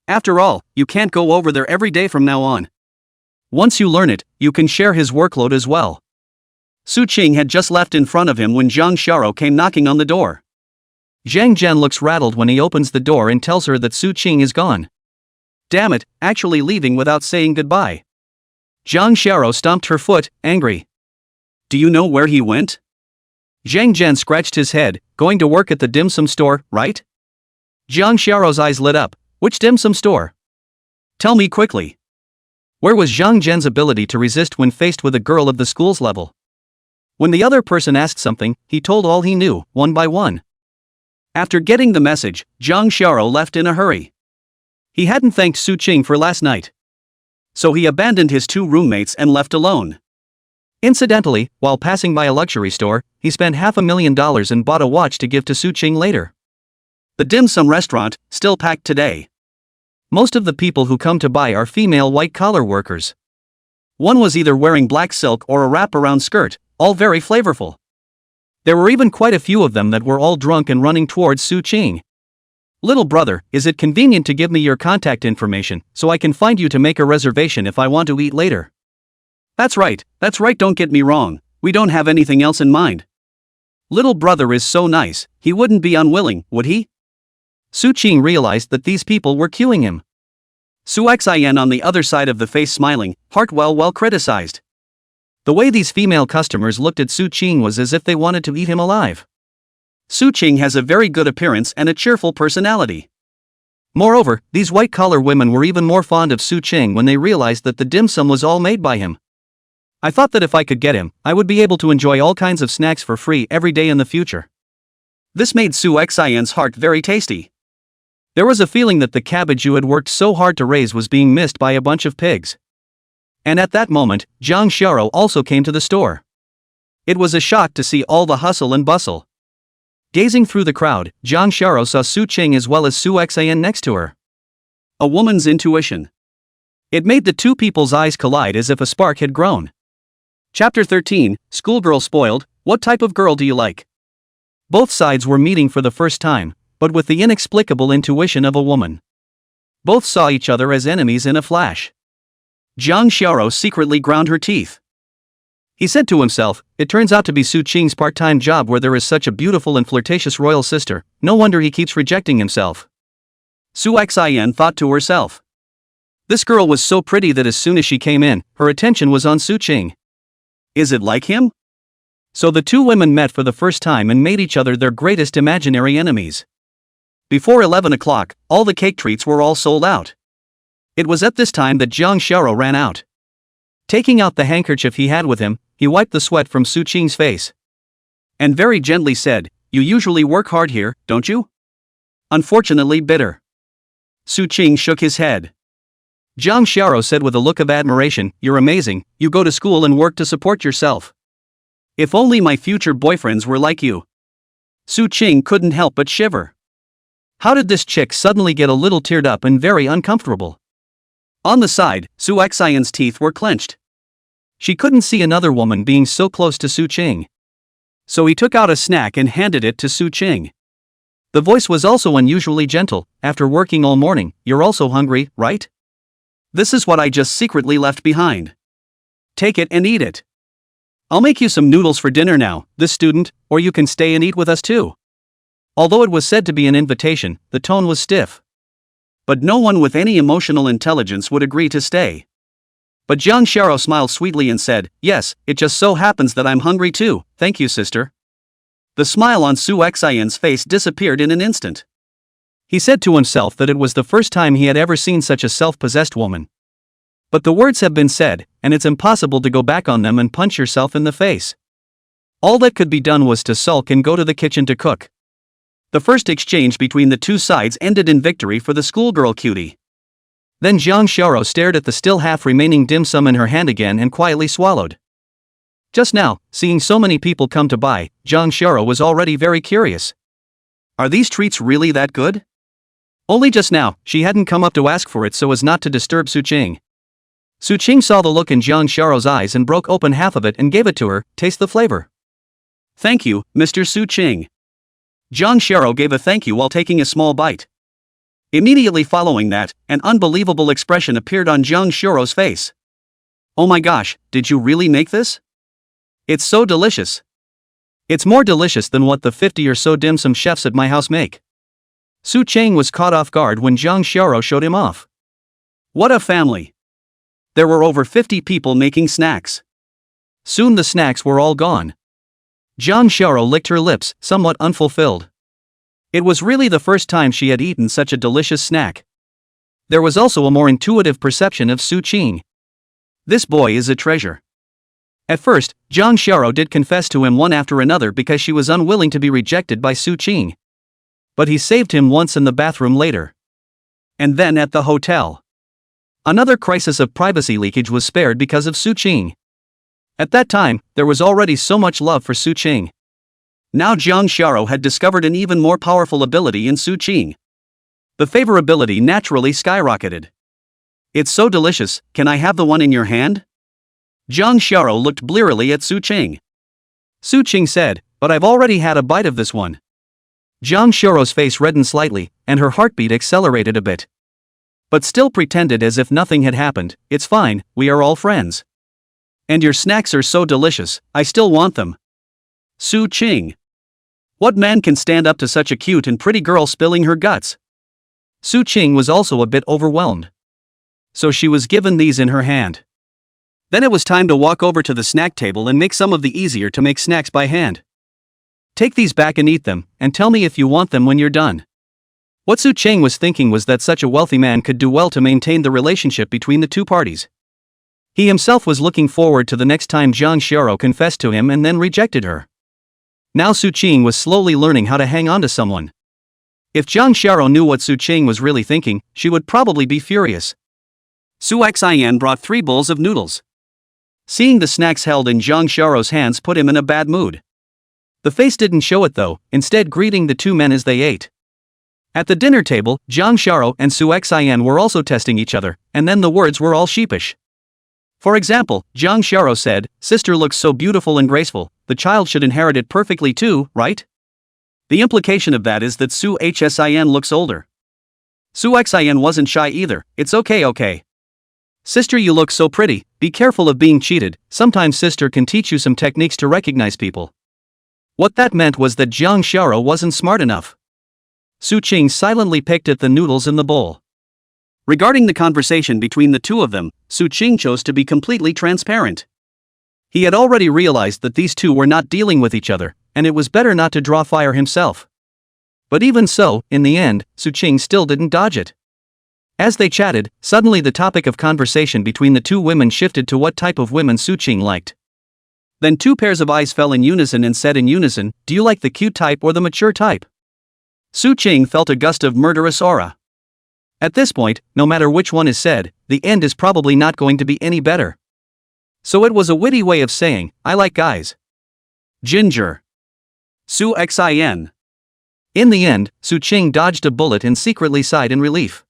After all, you can't go over there every day from now on. Once you learn it, you can share his workload as well. Su Ching had just left in front of him when Jang Shara came knocking on the door. Jang Jian looks rattled when he opens the door and tells her that Su Ching is gone. Damn it, actually leaving without saying goodbye. Jang Shara stomped her foot, angry. Do you know where he went? Jang Jian scratched his head. Going to work at the dim sum store, right? Jang Xiao's eyes lit up. Which dim sum store? Tell me quickly. Where was Jang Jian's ability to resist when faced with a girl of the school's level? When the other person asked something, he told all he knew, one by one. After getting the message, Jang Xiao left in a hurry. He hadn't thanked Su Ching for last night. So he abandoned his 2 roommates and left alone. Incidentally, while passing by a luxury store, he spent $500,000 and bought a watch to give to Su Ching later. The dim sum restaurant, still packed today. Most of the people who come to buy are female white-collar workers. One was either wearing black silk or a wrap-around skirt, all very flavorful. There were even quite a few of them that were all drunk and running towards Su Ching. Little brother, is it convenient to give me your contact information, so I can find you to make a reservation if I want to eat later? That's right, don't get me wrong, we don't have anything else in mind. Little brother is so nice, he wouldn't be unwilling, would he? Su Ching realized that these people were cueing him. Su Xian on the other side of the face smiling, heart well criticized. The way these female customers looked at Su Ching was as if they wanted to eat him alive. Su Ching has a very good appearance and a cheerful personality. Moreover, these white-collar women were even more fond of Su Ching when they realized that the dim sum was all made by him. I thought that if I could get him, I would be able to enjoy all kinds of snacks for free every day in the future. This made Su Xian's heart very tasty. There was a feeling that the cabbage you had worked so hard to raise was being missed by a bunch of pigs. And at that moment, Jang Xiao also came to the store. It was a shock to see all the hustle and bustle. Gazing through the crowd, Jang Xiao saw Su Ching as well as Su Xian next to her. A woman's intuition. It made the two people's eyes collide as if a spark had grown. Chapter 13, Schoolgirl Spoiled, What type of girl do you like? Both sides were meeting for the first time, but with the inexplicable intuition of a woman. Both saw each other as enemies in a flash. Jang Xiao secretly ground her teeth. He said to himself, it turns out to be Su Ching's part-time job where there is such a beautiful and flirtatious royal sister, no wonder he keeps rejecting himself. Su Xian thought to herself. This girl was so pretty that as soon as she came in, her attention was on Su Ching. Is it like him? So the two women met for the first time and made each other their greatest imaginary enemies. Before 11 o'clock, all the cake treats were all sold out. It was at this time that Jang Xiao ran out. Taking out the handkerchief he had with him, he wiped the sweat from Su Ching's face. And very gently said, you usually work hard here, don't you? Unfortunately bitter. Su Ching shook his head. Jang Xiao said with a look of admiration, you're amazing, you go to school and work to support yourself. If only my future boyfriends were like you. Su Ching couldn't help but shiver. How did this chick suddenly get a little teared up and very uncomfortable? On the side, Su Xian's teeth were clenched. She couldn't see another woman being so close to Su Ching. So he took out a snack and handed it to Su Ching. The voice was also unusually gentle, after working all morning, you're also hungry, right? This is what I just secretly left behind. Take it and eat it. I'll make you some noodles for dinner now, this student, or you can stay and eat with us too. Although it was said to be an invitation, the tone was stiff. But no one with any emotional intelligence would agree to stay. But Jang Sharo smiled sweetly and said, "Yes, it just so happens that I'm hungry too, thank you sister." The smile on Su Xian's face disappeared in an instant. He said to himself that it was the first time he had ever seen such a self-possessed woman. But the words have been said, and it's impossible to go back on them and punch yourself in the face. All that could be done was to sulk and go to the kitchen to cook. The first exchange between the two sides ended in victory for the schoolgirl cutie. Then Jang Sharo stared at the still half-remaining dim sum in her hand again and quietly swallowed. Just now, seeing so many people come to buy, Jang Sharo was already very curious. Are these treats really that good? Only just now, she hadn't come up to ask for it so as not to disturb Su Qing. Su Qing saw the look in Jang Sharo's eyes and broke open half of it and gave it to her. Taste the flavor. Thank you, Mr. Su Qing. Jang Sharo gave a thank you while taking a small bite. Immediately following that, an unbelievable expression appeared on Jang Sharo's face. Oh my gosh, did you really make this? It's so delicious. It's more delicious than what the 50 or so dim sum chefs at my house make. Su Qing was caught off guard when Jang Sharo showed him off. What a family! There were over 50 people making snacks. Soon the snacks were all gone. Jang Sharo licked her lips, somewhat unfulfilled. It was really the first time she had eaten such a delicious snack. There was also a more intuitive perception of Su Qing. This boy is a treasure. At first, Jang Sharo did confess to him one after another because she was unwilling to be rejected by Su Qing. But he saved him once in the bathroom later. And then at the hotel. Another crisis of privacy leakage was spared because of Su Qing. At that time, there was already so much love for Su Qing. Now Jang Sharo had discovered an even more powerful ability in Su Qing. The favorability naturally skyrocketed. It's so delicious, can I have the one in your hand? Jang Sharo looked blearily at Su Qing. Su Qing said, but I've already had a bite of this one. Jang Sharo's face reddened slightly, and her heartbeat accelerated a bit. But still pretended as if nothing had happened. It's fine, we are all friends. And your snacks are so delicious, I still want them. Su Qing. What man can stand up to such a cute and pretty girl spilling her guts? Su Qing was also a bit overwhelmed. So she was given these in her hand. Then it was time to walk over to the snack table and make some of the easier to make snacks by hand. Take these back and eat them, and tell me if you want them when you're done. What Su Qing was thinking was that such a wealthy man could do well to maintain the relationship between the two parties. He himself was looking forward to the next time Jang Sharo confessed to him and then rejected her. Now Su Qing was slowly learning how to hang on to someone. If Jang Sharo knew what Su Qing was really thinking, she would probably be furious. Su Xian brought 3 bowls of noodles. Seeing the snacks held in Jang Sharo's hands put him in a bad mood. The face didn't show it though, instead greeting the two men as they ate. At the dinner table, Jang Sharo and Su Xian were also testing each other, and then the words were all sheepish. For example, Jang Sharo said, "Sister looks so beautiful and graceful, the child should inherit it perfectly too, right?" The implication of that is that Su Hsin looks older. Su Xian wasn't shy either, "It's okay. Sister, you look so pretty, be careful of being cheated, sometimes sister can teach you some techniques to recognize people." What that meant was that Jang Sharo wasn't smart enough. Su Qing silently picked at the noodles in the bowl. Regarding the conversation between the two of them, Su Qing chose to be completely transparent. He had already realized that these two were not dealing with each other, and it was better not to draw fire himself. But even so, in the end, Su Qing still didn't dodge it. As they chatted, suddenly the topic of conversation between the two women shifted to what type of women Su Qing liked. Then 2 pairs of eyes fell in unison and said in unison, "Do you like the cute type or the mature type?" Su Qing felt a gust of murderous aura. At this point, no matter which one is said, the end is probably not going to be any better. So it was a witty way of saying, "I like guys." Ginger. Su Xin. In the end, Su Qing dodged a bullet and secretly sighed in relief.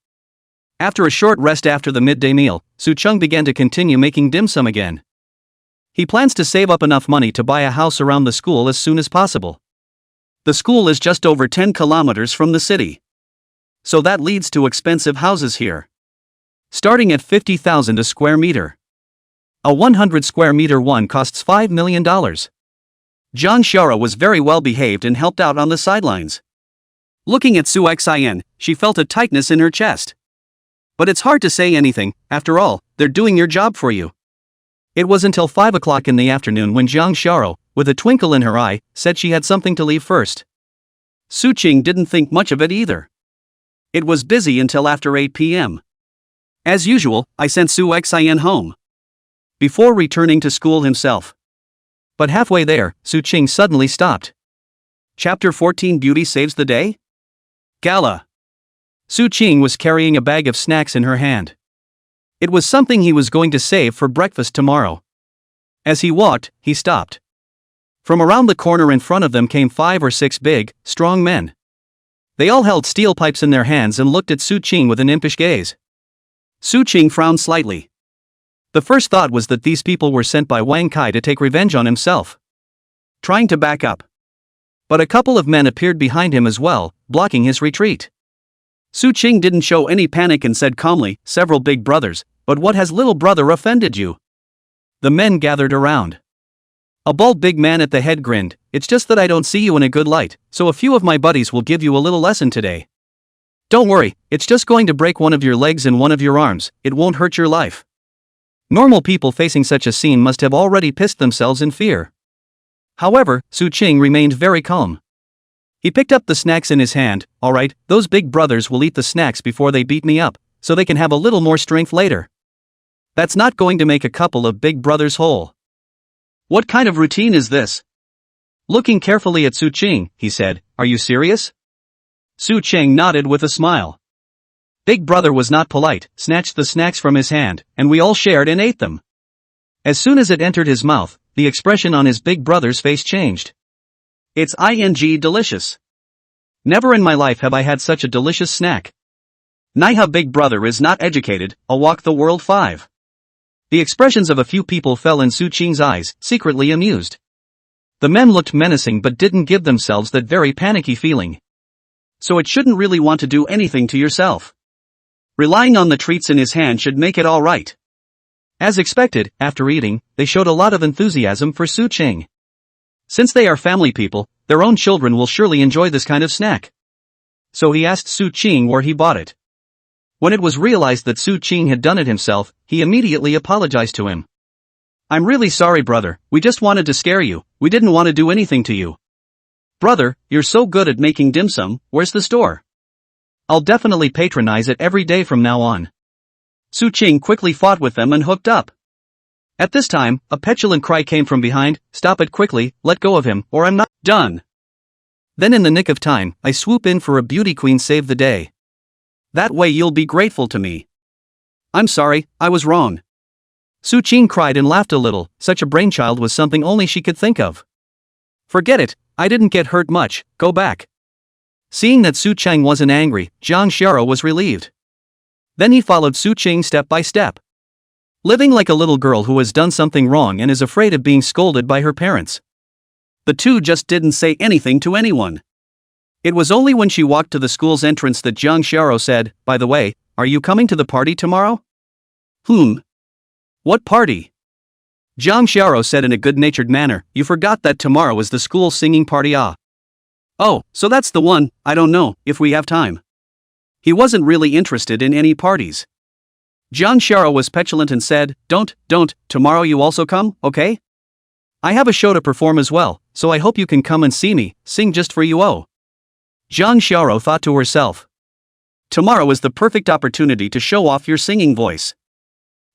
After a short rest after the midday meal, Su Qing began to continue making dim sum again. He plans to save up enough money to buy a house around the school as soon as possible. The school is just over 10 kilometers from the city. So that leads to expensive houses here. Starting at 50,000 a square meter. A 100 square meter one costs $5 million. Jang Sharo was very well behaved and helped out on the sidelines. Looking at Su Xian, she felt a tightness in her chest. But it's hard to say anything, after all, they're doing your job for you. It was until 5 o'clock in the afternoon when Jang Shara, with a twinkle in her eye, said she had something to leave first. Su-ching didn't think much of it either. It was busy until after 8 p.m. As usual, I sent Su-xin home before returning to school himself. But halfway there, Su-ching suddenly stopped. Chapter 14 Beauty Saves the Day? Gala. Su-ching was carrying a bag of snacks in her hand. It was something he was going to save for breakfast tomorrow. As he walked, he stopped. From around the corner in front of them came 5 or 6 big, strong men. They all held steel pipes in their hands and looked at Su-ching with an impish gaze. Su-ching frowned slightly. The first thought was that these people were sent by Wang Kai to take revenge on himself. Trying to back up. But a couple of men appeared behind him as well, blocking his retreat. Su-ching didn't show any panic and said calmly, "Several big brothers, but what has little brother offended you?" The men gathered around. A bald big man at the head grinned, "It's just that I don't see you in a good light, so a few of my buddies will give you a little lesson today. Don't worry, it's just going to break one of your legs and one of your arms, it won't hurt your life." Normal people facing such a scene must have already pissed themselves in fear. However, Su-ching remained very calm. He picked up the snacks in his hand. "Alright, those big brothers will eat the snacks before they beat me up, so they can have a little more strength later. That's not going to make a couple of big brothers whole." "What kind of routine is this?" Looking carefully at Su-ching, he said, "Are you serious?" Su-ching nodded with a smile. Big brother was not polite, snatched the snacks from his hand, and we all shared and ate them. As soon as it entered his mouth, the expression on his big brother's face changed. "It's delicious. Never in my life have I had such a delicious snack. Naiha big brother is not educated, I'll walk the world 5. The expressions of a few people fell in Su-ching's eyes, secretly amused. The men looked menacing but didn't give themselves that very panicky feeling. So it shouldn't really want to do anything to yourself. Relying on the treats in his hand should make it all right. As expected, after eating, they showed a lot of enthusiasm for Su-ching. Since they are family people, their own children will surely enjoy this kind of snack. So he asked Su-ching where he bought it. When it was realized that Su-ching had done it himself, he immediately apologized to him. "I'm really sorry brother, we just wanted to scare you, we didn't want to do anything to you." "Brother, you're so good at making dim sum, where's the store? I'll definitely patronize it every day from now on." Su-ching quickly fought with them and hooked up. At this time, a petulant cry came from behind, "Stop it quickly, let go of him, or I'm not done." Then in the nick of time, I swoop in for a beauty queen save the day. "That way you'll be grateful to me." "I'm sorry, I was wrong." Su-ching cried and laughed a little, such a brainchild was something only she could think of. "Forget it, I didn't get hurt much, go back." Seeing that Su-ching wasn't angry, Jang Shara was relieved. Then he followed Su-ching step by step. Living like a little girl who has done something wrong and is afraid of being scolded by her parents. The two just didn't say anything to anyone. It was only when she walked to the school's entrance that Jang Shara said, "By the way, are you coming to the party tomorrow?" "What party?" Jang Shara said in a good-natured manner, "You forgot that tomorrow is the school singing party ah." "Oh, so that's the one, I don't know, if we have time." He wasn't really interested in any parties. Jang Shara was petulant and said, Don't, tomorrow you also come, okay? I have a show to perform as well, so I hope you can come and see me, sing just for you oh." Jang Shara thought to herself. Tomorrow is the perfect opportunity to show off your singing voice.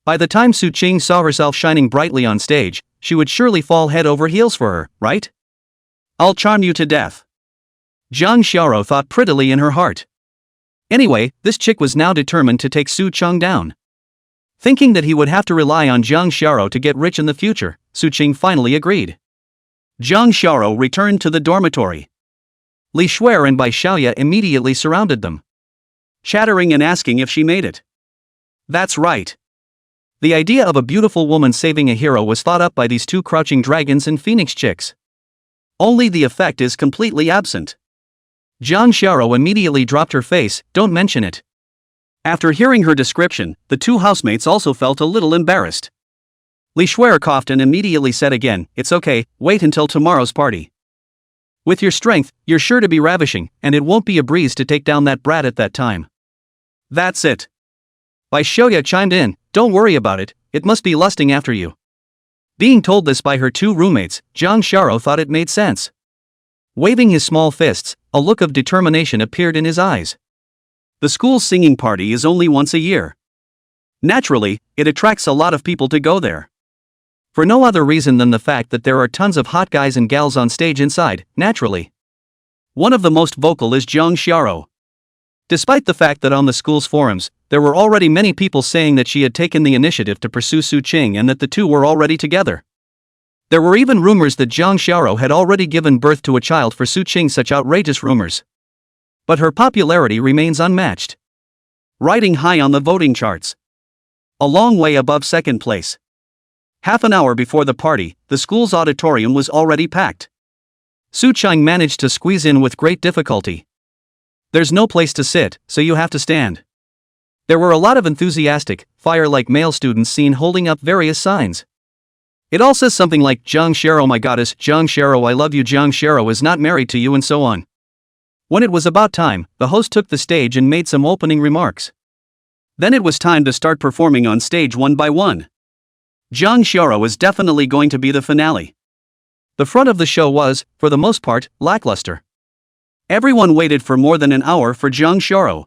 By the time Su-ching saw herself shining brightly on stage, she would surely fall head over heels for her, right? "I'll charm you to death." Jang Shara thought prettily in her heart. Anyway, this chick was now determined to take Su-ching down. Thinking that he would have to rely on Jang Shara to get rich in the future, Su-ching finally agreed. Jang Shara returned to the dormitory. Li Shuer and Bai Xiaoya immediately surrounded them, chattering and asking if she made it. That's right. The idea of a beautiful woman saving a hero was thought up by these two crouching dragons and phoenix chicks. Only the effect is completely absent. Jang Shara immediately dropped her face, "Don't mention it." After hearing her description, the two housemates also felt a little embarrassed. Li Shuer coughed and immediately said again, "It's okay, wait until tomorrow's party. With your strength, you're sure to be ravishing, and it won't be a breeze to take down that brat at that time." "That's it." Bai Xiaoya chimed in, Don't worry about it, it must be lusting after you. Being told this by her two roommates, Jang Sharo thought it made sense. Waving his small fists, a look of determination appeared in his eyes. The school's singing party is only once a year. Naturally, it attracts a lot of people to go there. For no other reason than the fact that there are tons of hot guys and gals on stage inside, naturally. One of the most vocal is Jang Sharo. Despite the fact that on the school's forums, there were already many people saying that she had taken the initiative to pursue Su Qing and that the two were already together. There were even rumors that Jang Sharo had already given birth to a child for Su Qing, such outrageous rumors. But her popularity remains unmatched. Riding high on the voting charts. A long way above second place. Half an hour before the party, the school's auditorium was already packed. Su Qing managed to squeeze in with great difficulty. There's no place to sit, so you have to stand. There were a lot of enthusiastic, fire-like male students seen holding up various signs. It all says something like, Jang Sharo my goddess, Jang Sharo I love you, Jang Sharo is not married to you, and so on. When it was about time, the host took the stage and made some opening remarks. Then it was time to start performing on stage one by one. Jang Sharo is definitely going to be the finale. The front of the show was, for the most part, lackluster. Everyone waited for more than an hour for Jang Sharo.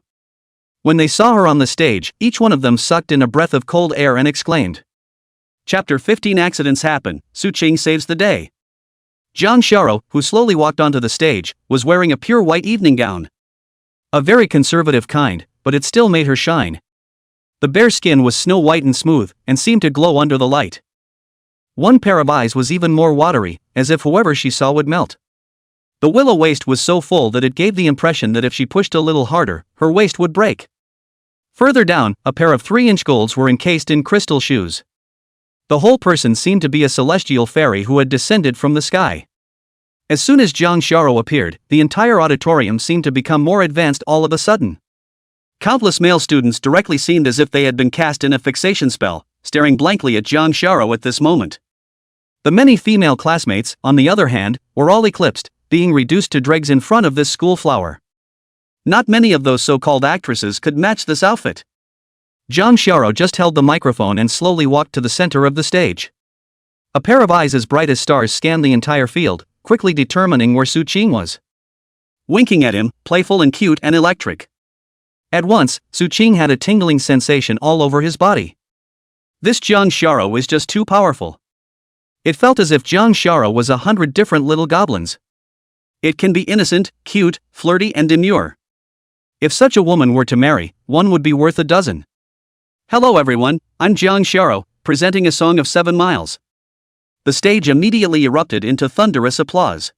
When they saw her on the stage, each one of them sucked in a breath of cold air and exclaimed. Chapter 15 Accidents happen, Su Qing saves the day. Jang Sharo, who slowly walked onto the stage, was wearing a pure white evening gown. A very conservative kind, but it still made her shine. The bare skin was snow white and smooth, and seemed to glow under the light. One pair of eyes was even more watery, as if whoever she saw would melt. The willow waist was so full that it gave the impression that if she pushed a little harder, her waist would break. Further down, a pair of 3-inch golds were encased in crystal shoes. The whole person seemed to be a celestial fairy who had descended from the sky. As soon as Jang Sharo appeared, the entire auditorium seemed to become more advanced all of a sudden. Countless male students directly seemed as if they had been cast in a fixation spell, staring blankly at Jang Sharo at this moment. The many female classmates, on the other hand, were all eclipsed, being reduced to dregs in front of this school flower. Not many of those so-called actresses could match this outfit. Jang Sharo just held the microphone and slowly walked to the center of the stage. A pair of eyes as bright as stars scanned the entire field, quickly determining where Su Qing was. Winking at him, playful and cute and electric. At once, Su Qing had a tingling sensation all over his body. This Jang Sharo is just too powerful. It felt as if Jang Sharo was 100 different little goblins. It can be innocent, cute, flirty and demure. If such a woman were to marry, one would be worth a dozen. Hello everyone, I'm Jang Sharo, presenting a song of 7 miles. The stage immediately erupted into thunderous applause.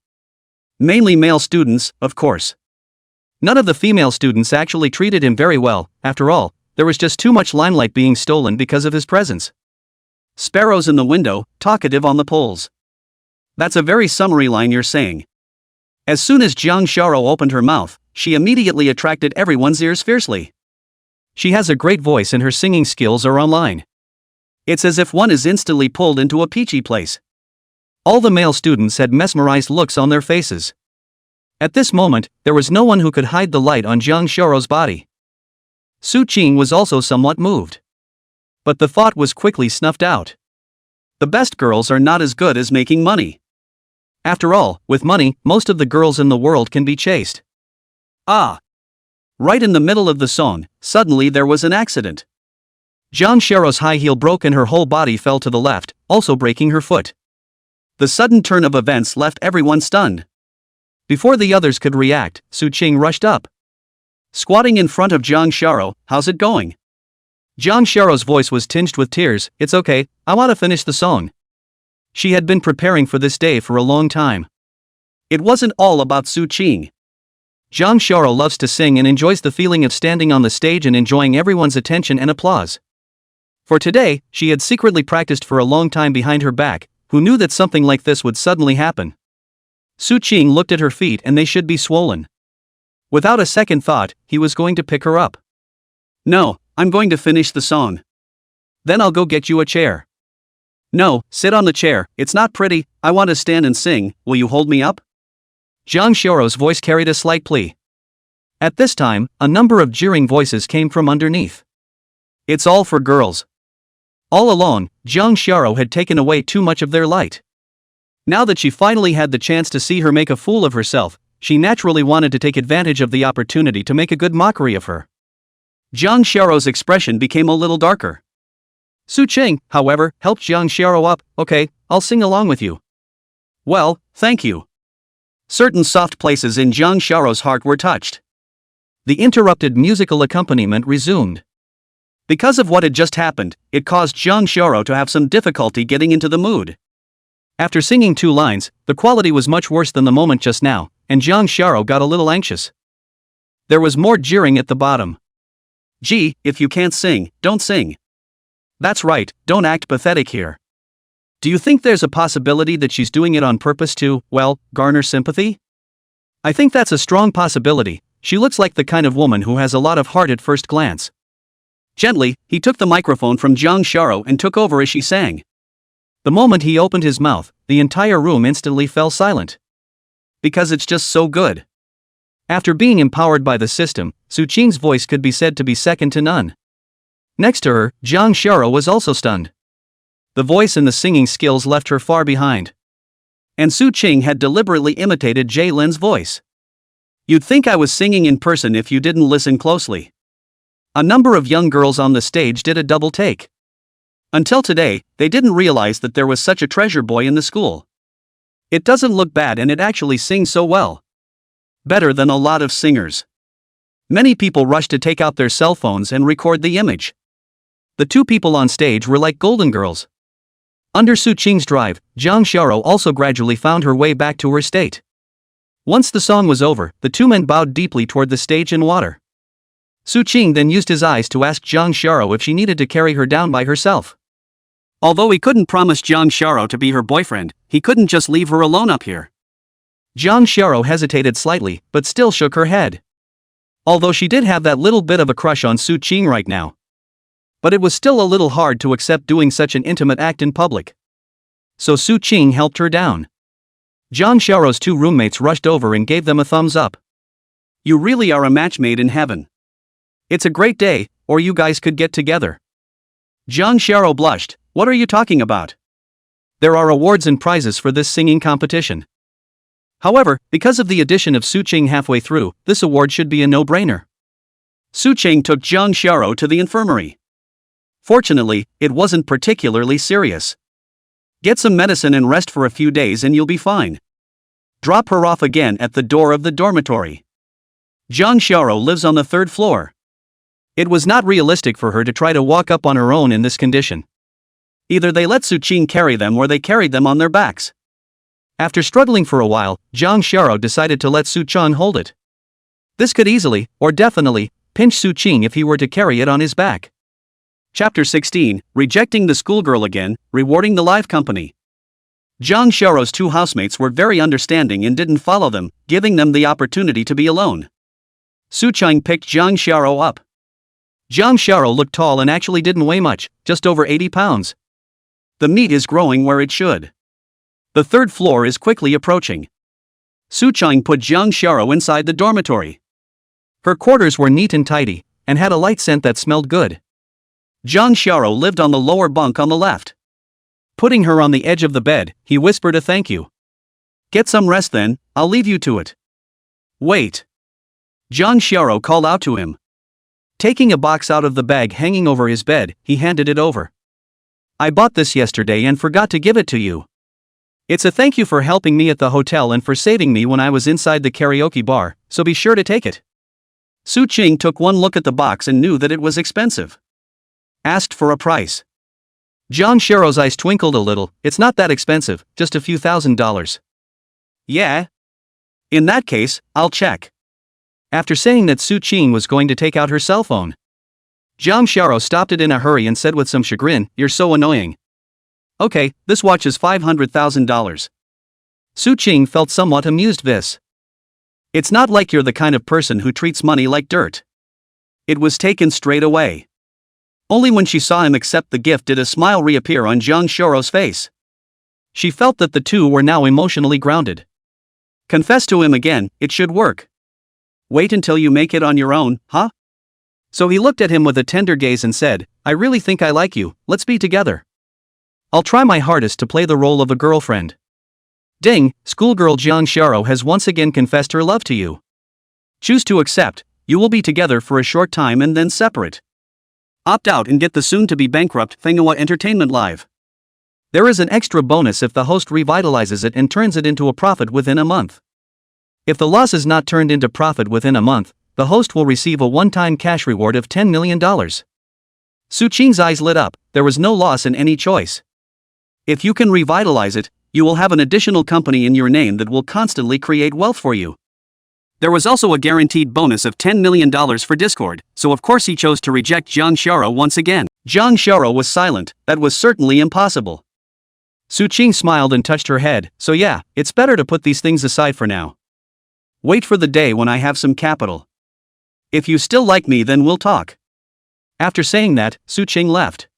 Mainly male students, of course. None of the female students actually treated him very well. After all, there was just too much limelight being stolen because of his presence. Sparrows in the window, talkative on the poles. That's a very summary line you're saying. As soon as Jang Sharo opened her mouth, she immediately attracted everyone's ears fiercely. She has a great voice and her singing skills are online. It's as if one is instantly pulled into a peachy place. All the male students had mesmerized looks on their faces. At this moment, there was no one who could hide the light on Jang Sharo's body. Su Qing was also somewhat moved. But the thought was quickly snuffed out. The best girls are not as good as making money. After all, with money, most of the girls in the world can be chased. Ah! Right in the middle of the song, suddenly there was an accident. Jang Sharo's high heel broke and her whole body fell to the left, also breaking her foot. The sudden turn of events left everyone stunned. Before the others could react, Su Qing rushed up. Squatting in front of Jang Sharo, how's it going? Jang Sharo's voice was tinged with tears, it's okay, I want to finish the song. She had been preparing for this day for a long time. It wasn't all about Su Qing. Jang Sharo loves to sing and enjoys the feeling of standing on the stage and enjoying everyone's attention and applause. For today, she had secretly practiced for a long time behind her back. Who knew that something like this would suddenly happen? Su Qing looked at her feet and they should be swollen. Without a second thought, he was going to pick her up. No, I'm going to finish the song. Then I'll go get you a chair. No, sit on the chair, it's not pretty, I want to stand and sing, will you hold me up? Jang Sharo's voice carried a slight plea. At this time, a number of jeering voices came from underneath. It's all for girls. All along, Jang Xiao had taken away too much of their light. Now that she finally had the chance to see her make a fool of herself, she naturally wanted to take advantage of the opportunity to make a good mockery of her. Jang Xiao's expression became a little darker. Su Qing, however, helped Jang Xiao up. Okay, I'll sing along with you. Well, thank you. Certain soft places in Jang Xiao's heart were touched. The interrupted musical accompaniment resumed. Because of what had just happened, it caused Jang Xiao to have some difficulty getting into the mood. After singing 2 lines, the quality was much worse than the moment just now, and Jang Xiao got a little anxious. There was more jeering at the bottom. Gee, if you can't sing, don't sing. That's right, don't act pathetic here. Do you think there's a possibility that she's doing it on purpose to, well, garner sympathy? I think that's a strong possibility. She looks like the kind of woman who has a lot of heart at first glance. Gently, he took the microphone from Jang Xiao and took over as she sang. The moment he opened his mouth, the entire room instantly fell silent. Because it's just so good. After being empowered by the system, Su Qing's voice could be said to be second to none. Next to her, Jang Xiao was also stunned. The voice and the singing skills left her far behind. And Su Qing had deliberately imitated Jay Lin's voice. You'd think I was singing in person if you didn't listen closely. A number of young girls on the stage did a double take. Until today, they didn't realize that there was such a treasure boy in the school. It doesn't look bad and it actually sings so well. Better than a lot of singers. Many people rushed to take out their cell phones and record the image. The 2 people on stage were like golden girls. Under Su Qing's drive, Jang Xiao also gradually found her way back to her state. Once the song was over, the 2 men bowed deeply toward the stage and water. Su Qing then used his eyes to ask Jang Xiao if she needed to carry her down by herself. Although he couldn't promise Jang Xiao to be her boyfriend, he couldn't just leave her alone up here. Jang Xiao hesitated slightly, but still shook her head. Although she did have that little bit of a crush on Su Qing right now. But it was still a little hard to accept doing such an intimate act in public. So Su Qing helped her down. Jang Xiao's 2 roommates rushed over and gave them a thumbs up. You really are a match made in heaven. It's a great day, or you guys could get together. Jang Xiao blushed. What are you talking about? There are awards and prizes for this singing competition. However, because of the addition of Su Qing halfway through, this award should be a no-brainer. Su Qing took Jang Xiao to the infirmary. Fortunately, it wasn't particularly serious. Get some medicine and rest for a few days and you'll be fine. Drop her off again at the door of the dormitory. Jang Xiao lives on the 3rd floor. It was not realistic for her to try to walk up on her own in this condition. Either they let Su Qing carry them or they carried them on their backs. After struggling for a while, Jang Xiao decided to let Su Qing hold it. This could easily, or definitely, pinch Su Qing if he were to carry it on his back. Chapter 16, Rejecting the Schoolgirl Again, Rewarding the Live Company. Jang Xiao's 2 housemates were very understanding and didn't follow them, giving them the opportunity to be alone. Su Qing picked Jang Xiao up. Jang Xiao looked tall and actually didn't weigh much, just over 80 pounds. The meat is growing where it should. The 3rd floor is quickly approaching. Su Qing put Jang Xiao inside the dormitory. Her quarters were neat and tidy, and had a light scent that smelled good. Jang Xiao lived on the lower bunk on the left. Putting her on the edge of the bed, he whispered a thank you. Get some rest then, I'll leave you to it. Wait. Jang Xiao called out to him. Taking a box out of the bag hanging over his bed, he handed it over. I bought this yesterday and forgot to give it to you. It's a thank you for helping me at the hotel and for saving me when I was inside the karaoke bar, so be sure to take it. Su Qing took one look at the box and knew that it was expensive. Asked for a price. Jang Xiao's eyes twinkled a little. It's not that expensive, just a few $1,000s. Yeah? In that case, I'll check. After saying that Su Qing was going to take out her cell phone, Jang Xiao stopped it in a hurry and said with some chagrin, "You're so annoying." Okay, this watch is $500,000. Su Qing felt somewhat amused this. It's not like you're the kind of person who treats money like dirt. It was taken straight away. Only when she saw him accept the gift did a smile reappear on Jang Xiao's face. She felt that the 2 were now emotionally grounded. Confess to him again, it should work. Wait until you make it on your own, huh? So he looked at him with a tender gaze and said, I really think I like you, let's be together. I'll try my hardest to play the role of a girlfriend. Ding, schoolgirl Jang Shara has once again confessed her love to you. Choose to accept, you will be together for a short time and then separate. Opt out and get the soon-to-be bankrupt manhwa entertainment live. There is an extra bonus if the host revitalizes it and turns it into a profit within a month. If the loss is not turned into profit within a month, the host will receive a one-time cash reward of $10 million. Su Qing's eyes lit up, there was no loss in any choice. If you can revitalize it, you will have an additional company in your name that will constantly create wealth for you. There was also a guaranteed bonus of $10 million for Discord, so of course he chose to reject Jang Shara once again. Jang Shara was silent, that was certainly impossible. Su Qing smiled and touched her head, so yeah, it's better to put these things aside for now. Wait for the day when I have some capital. If you still like me then we'll talk. After saying that, Su Qing left.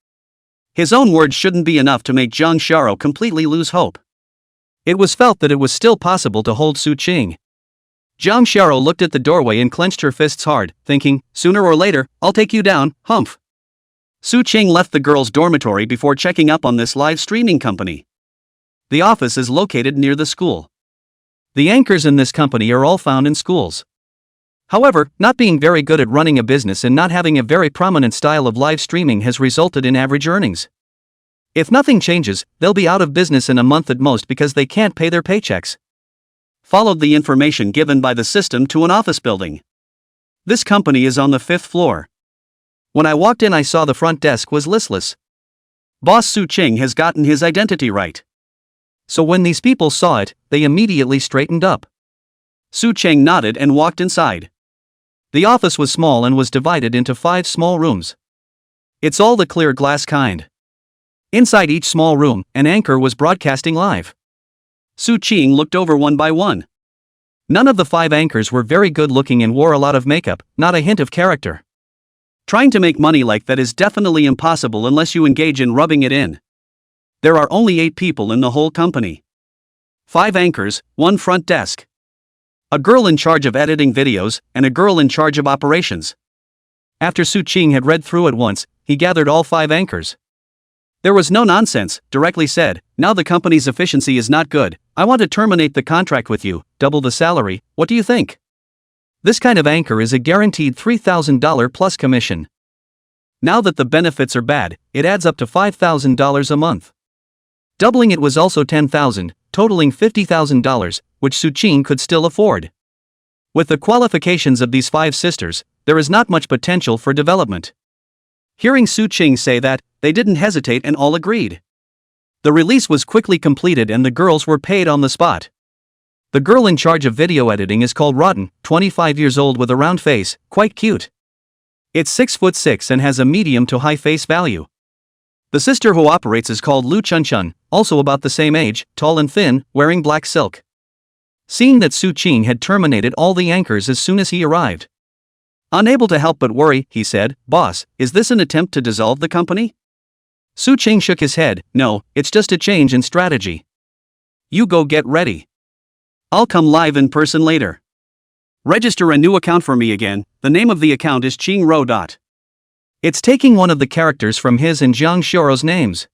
His own words shouldn't be enough to make Jang Shara completely lose hope. It was felt that it was still possible to hold Su Qing. Jang Shara looked at the doorway and clenched her fists hard, thinking, sooner or later, I'll take you down, humph. Su Qing left the girls' dormitory before checking up on this live streaming company. The office is located near the school. The anchors in this company are all found in schools. However, not being very good at running a business and not having a very prominent style of live streaming has resulted in average earnings. If nothing changes, they'll be out of business in a month at most because they can't pay their paychecks. Followed the information given by the system to an office building. This company is on the 5th floor. When I walked in I saw the front desk was listless. Boss Su Qing has gotten his identity right. So when these people saw it, they immediately straightened up. Su Qing nodded and walked inside. The office was small and was divided into 5 small rooms. It's all the clear glass kind. Inside each small room, an anchor was broadcasting live. Su Qing looked over one by one. None of the 5 anchors were very good looking and wore a lot of makeup, not a hint of character. Trying to make money like that is definitely impossible unless you engage in rubbing it in. There are only 8 people in the whole company. 5 anchors, 1 front desk. A girl in charge of editing videos, and a girl in charge of operations. After Su Qing had read through it once, he gathered all 5 anchors. There was no nonsense, directly said, now the company's efficiency is not good, I want to terminate the contract with you, double the salary, what do you think? This kind of anchor is a guaranteed $3,000 plus commission. Now that the benefits are bad, it adds up to $5,000 a month. Doubling it was also $10,000, totaling $50,000, which Su Qing could still afford. With the qualifications of these 5 sisters, there is not much potential for development. Hearing Su Qing say that, they didn't hesitate and all agreed. The release was quickly completed and the girls were paid on the spot. The girl in charge of video editing is called Rotten, 25 years old with a round face, quite cute. It's 6'6" and has a medium to high face value. The sister who operates is called Lu Chunchun, also about the same age, tall and thin, wearing black silk. Seeing that Su Qing had terminated all the anchors as soon as he arrived. Unable to help but worry, he said, boss, is this an attempt to dissolve the company? Su Qing shook his head, no, it's just a change in strategy. You go get ready. I'll come live in person later. Register a new account for me again, the name of the account is Qing Ro. It's taking one of the characters from his and Jang Shara's names.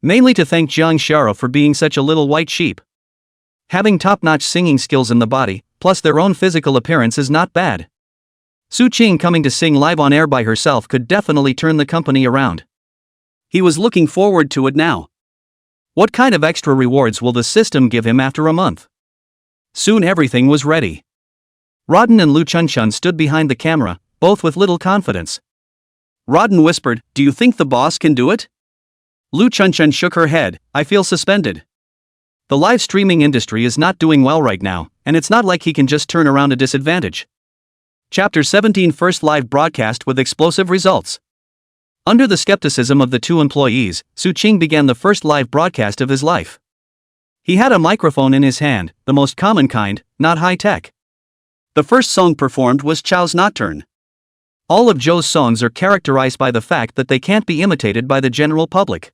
Mainly to thank Jang Shara for being such a little white sheep. Having top-notch singing skills in the body, plus their own physical appearance is not bad. Su Qing coming to sing live on air by herself could definitely turn the company around. He was looking forward to it now. What kind of extra rewards will the system give him after a month? Soon everything was ready. Rodden and Lu Chunchun stood behind the camera, both with little confidence. Rodden whispered, do you think the boss can do it? Lu Chunchun shook her head, I feel suspended. The live streaming industry is not doing well right now, and it's not like he can just turn around a disadvantage. Chapter 17 First live broadcast with explosive results. Under the skepticism of the 2 employees, Su Qing began the first live broadcast of his life. He had a microphone in his hand, the most common kind, not high-tech. The first song performed was Chow's Nocturne. All of Zhou's songs are characterized by the fact that they can't be imitated by the general public.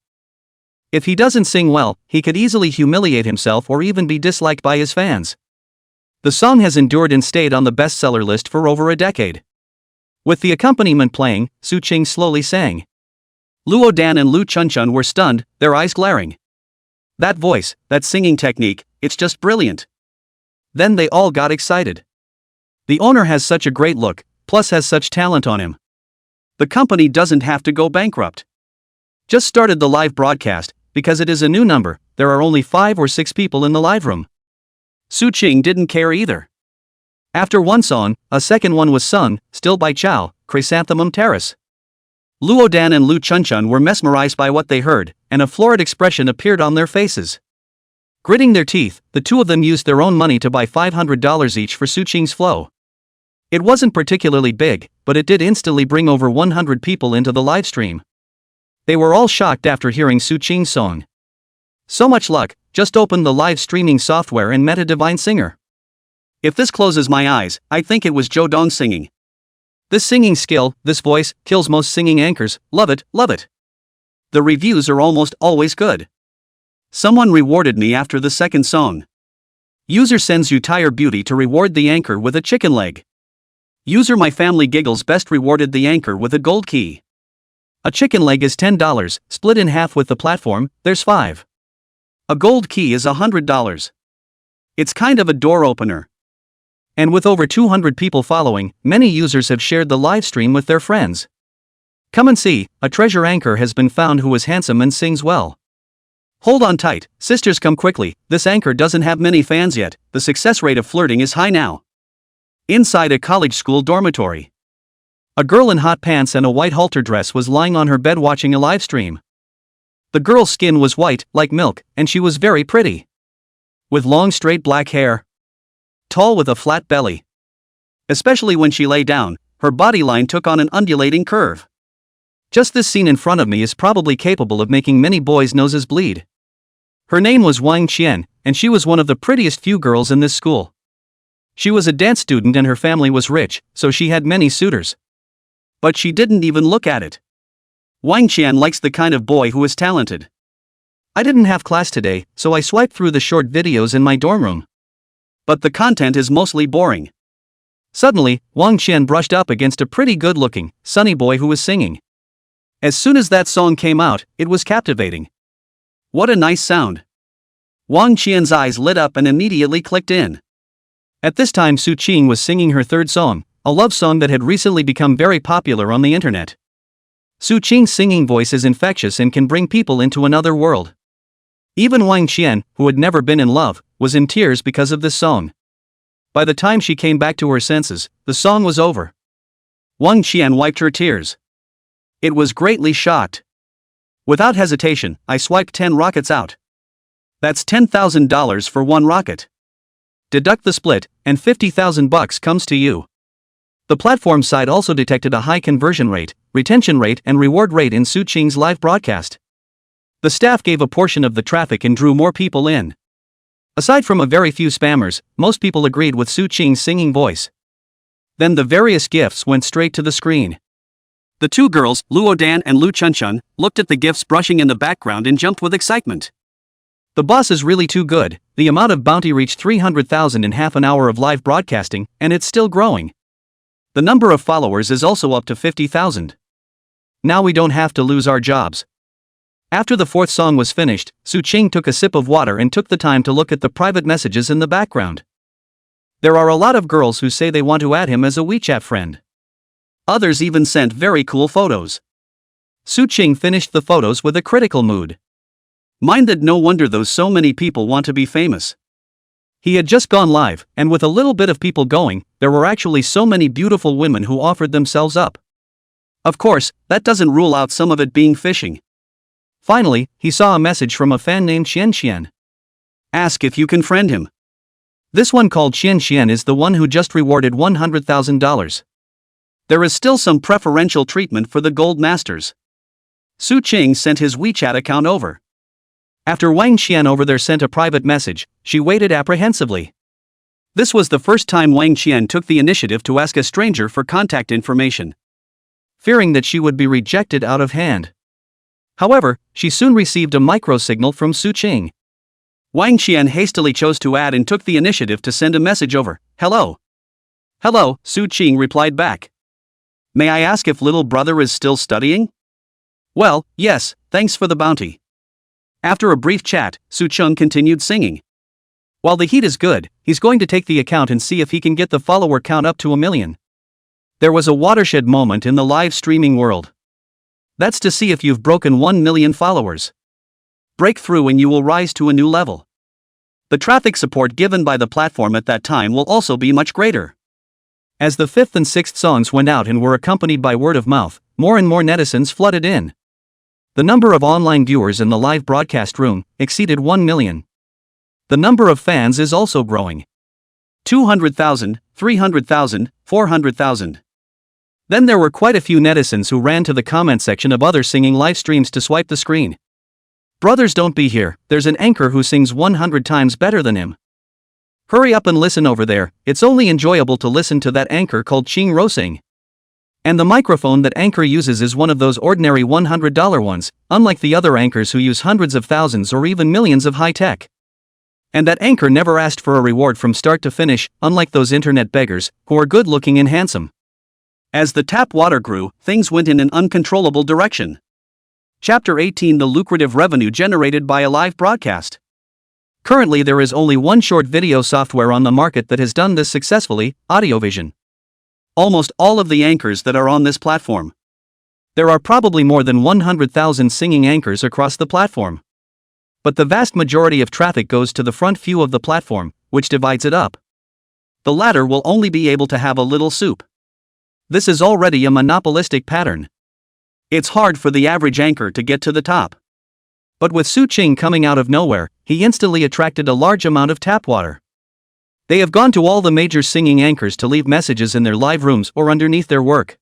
If he doesn't sing well, he could easily humiliate himself or even be disliked by his fans. The song has endured and stayed on the bestseller list for over a decade. With the accompaniment playing, Su Qing slowly sang. Luo Dan and Lu Chunchun were stunned, their eyes glaring. That voice, that singing technique, it's just brilliant. Then they all got excited. The owner has such a great look, plus has such talent on him. The company doesn't have to go bankrupt. Just started the live broadcast, because it is a new number, there are only 5 or 6 people in the live room. Su Qing didn't care either. After one song, a second one was sung, still by Chao, Chrysanthemum Terrace. Luo Dan and Lu Chunchun were mesmerized by what they heard, and a florid expression appeared on their faces. Gritting their teeth, the two of them used their own money to buy $500 each for Su Qing's flow. It wasn't particularly big, but it did instantly bring over 100 people into the live stream. They were all shocked after hearing Su Qing's song. So much luck, just opened the live streaming software and met a divine singer. If this closes my eyes, I think it was Zhou Dong singing. This singing skill, this voice, kills most singing anchors, love it, love it. The reviews are almost always good. Someone rewarded me after the second song. User sends you tire beauty to reward the anchor with a chicken leg. User my family giggles best rewarded the anchor with a gold key. A chicken leg is $10, split in half with the platform, there's 5. A gold key is $100. It's kind of a door opener. And with over 200 people following, many users have shared the live stream with their friends. Come and see, a treasure anchor has been found who is handsome and sings well. Hold on tight, sisters come quickly, this anchor doesn't have many fans yet, the success rate of flirting is high now. Inside a college school dormitory. A girl in hot pants and a white halter dress was lying on her bed watching a live stream. The girl's skin was white, like milk, and she was very pretty. With long straight black hair. Tall with a flat belly. Especially when she lay down, her body line took on an undulating curve. Just this scene in front of me is probably capable of making many boys' noses bleed. Her name was Wang Qian, and she was one of the prettiest few girls in this school. She was a dance student and her family was rich, so she had many suitors. But she didn't even look at it. Wang Qian likes the kind of boy who is talented. I didn't have class today, so I swiped through the short videos in my dorm room. But the content is mostly boring. Suddenly, Wang Qian brushed up against a pretty good-looking, sunny boy who was singing. As soon as that song came out, it was captivating. What a nice sound. Wang Qian's eyes lit up and immediately clicked in. At this time Su Qing was singing her third song, a love song that had recently become very popular on the internet. Su Qing's singing voice is infectious and can bring people into another world. Even Wang Qian, who had never been in love, was in tears because of this song. By the time she came back to her senses, the song was over. Wang Qian wiped her tears. It was greatly shocked. Without hesitation, I swiped 10 rockets out. That's $10,000 for one rocket. Deduct the split, and $50,000 comes to you. The platform side also detected a high conversion rate, retention rate and reward rate in Su Qing's live broadcast. The staff gave a portion of the traffic and drew more people in. Aside from a very few spammers, most people agreed with Su Qing's singing voice. Then the various gifts went straight to the screen. The two girls, Luo Dan and Lu Chunchun, looked at the gifts brushing in the background and jumped with excitement. The boss is really too good, the amount of bounty reached 300,000 in half an hour of live broadcasting, and it's still growing. The number of followers is also up to 50,000. Now we don't have to lose our jobs. After the fourth song was finished, Su Qing took a sip of water and took the time to look at the private messages in the background. There are a lot of girls who say they want to add him as a WeChat friend. Others even sent very cool photos. Su Qing finished the photos with a critical mood. Minded, no wonder those so many people want to be famous. He had just gone live, and with a little bit of people going, there were actually so many beautiful women who offered themselves up. Of course, that doesn't rule out some of it being phishing. Finally, he saw a message from a fan named Xian Xian. Ask if you can friend him. This one called Xian Xian is the one who just rewarded $100,000. There is still some preferential treatment for the gold masters. Su Qing sent his WeChat account over. After Wang Qian over there sent a private message, she waited apprehensively. This was the first time Wang Qian took the initiative to ask a stranger for contact information, fearing that she would be rejected out of hand. However, she soon received a micro-signal from Su Qing. Wang Qian hastily chose to add and took the initiative to send a message over. Hello. Hello, Su Qing replied back. May I ask if little brother is still studying? Well, yes, thanks for the bounty. After a brief chat, Soo-chung continued singing. While the heat is good, he's going to take the account and see if he can get the follower count up to 1 million. There was a watershed moment in the live streaming world. That's to see if you've broken 1 million followers. Break through and you will rise to a new level. The traffic support given by the platform at that time will also be much greater. As the 5th and 6th songs went out and were accompanied by word of mouth, more and more netizens flooded in. The number of online viewers in the live broadcast room exceeded 1 million. The number of fans is also growing. 200,000, 300,000, 400,000. Then there were quite a few netizens who ran to the comment section of other singing live streams to swipe the screen. Brothers, don't be here, there's an anchor who sings 100 times better than him. Hurry up and listen over there, it's only enjoyable to listen to that anchor called Ching Ro sing. And the microphone that anchor uses is one of those ordinary $100 ones, unlike the other anchors who use hundreds of thousands or even millions of high-tech. And that anchor never asked for a reward from start to finish, unlike those internet beggars, who are good-looking and handsome. As the tap water grew, things went in an uncontrollable direction. Chapter 18: The lucrative revenue generated by a live broadcast. Currently there is only one short video software on the market that has done this successfully, Audiovision. Almost all of the anchors that are on this platform. There are probably more than 100,000 singing anchors across the platform. But the vast majority of traffic goes to the front view of the platform, which divides it up. The latter will only be able to have a little soup. This is already a monopolistic pattern. It's hard for the average anchor to get to the top. But with Soo-chung coming out of nowhere, he instantly attracted a large amount of tap water. They have gone to all the major singing anchors to leave messages in their live rooms or underneath their work.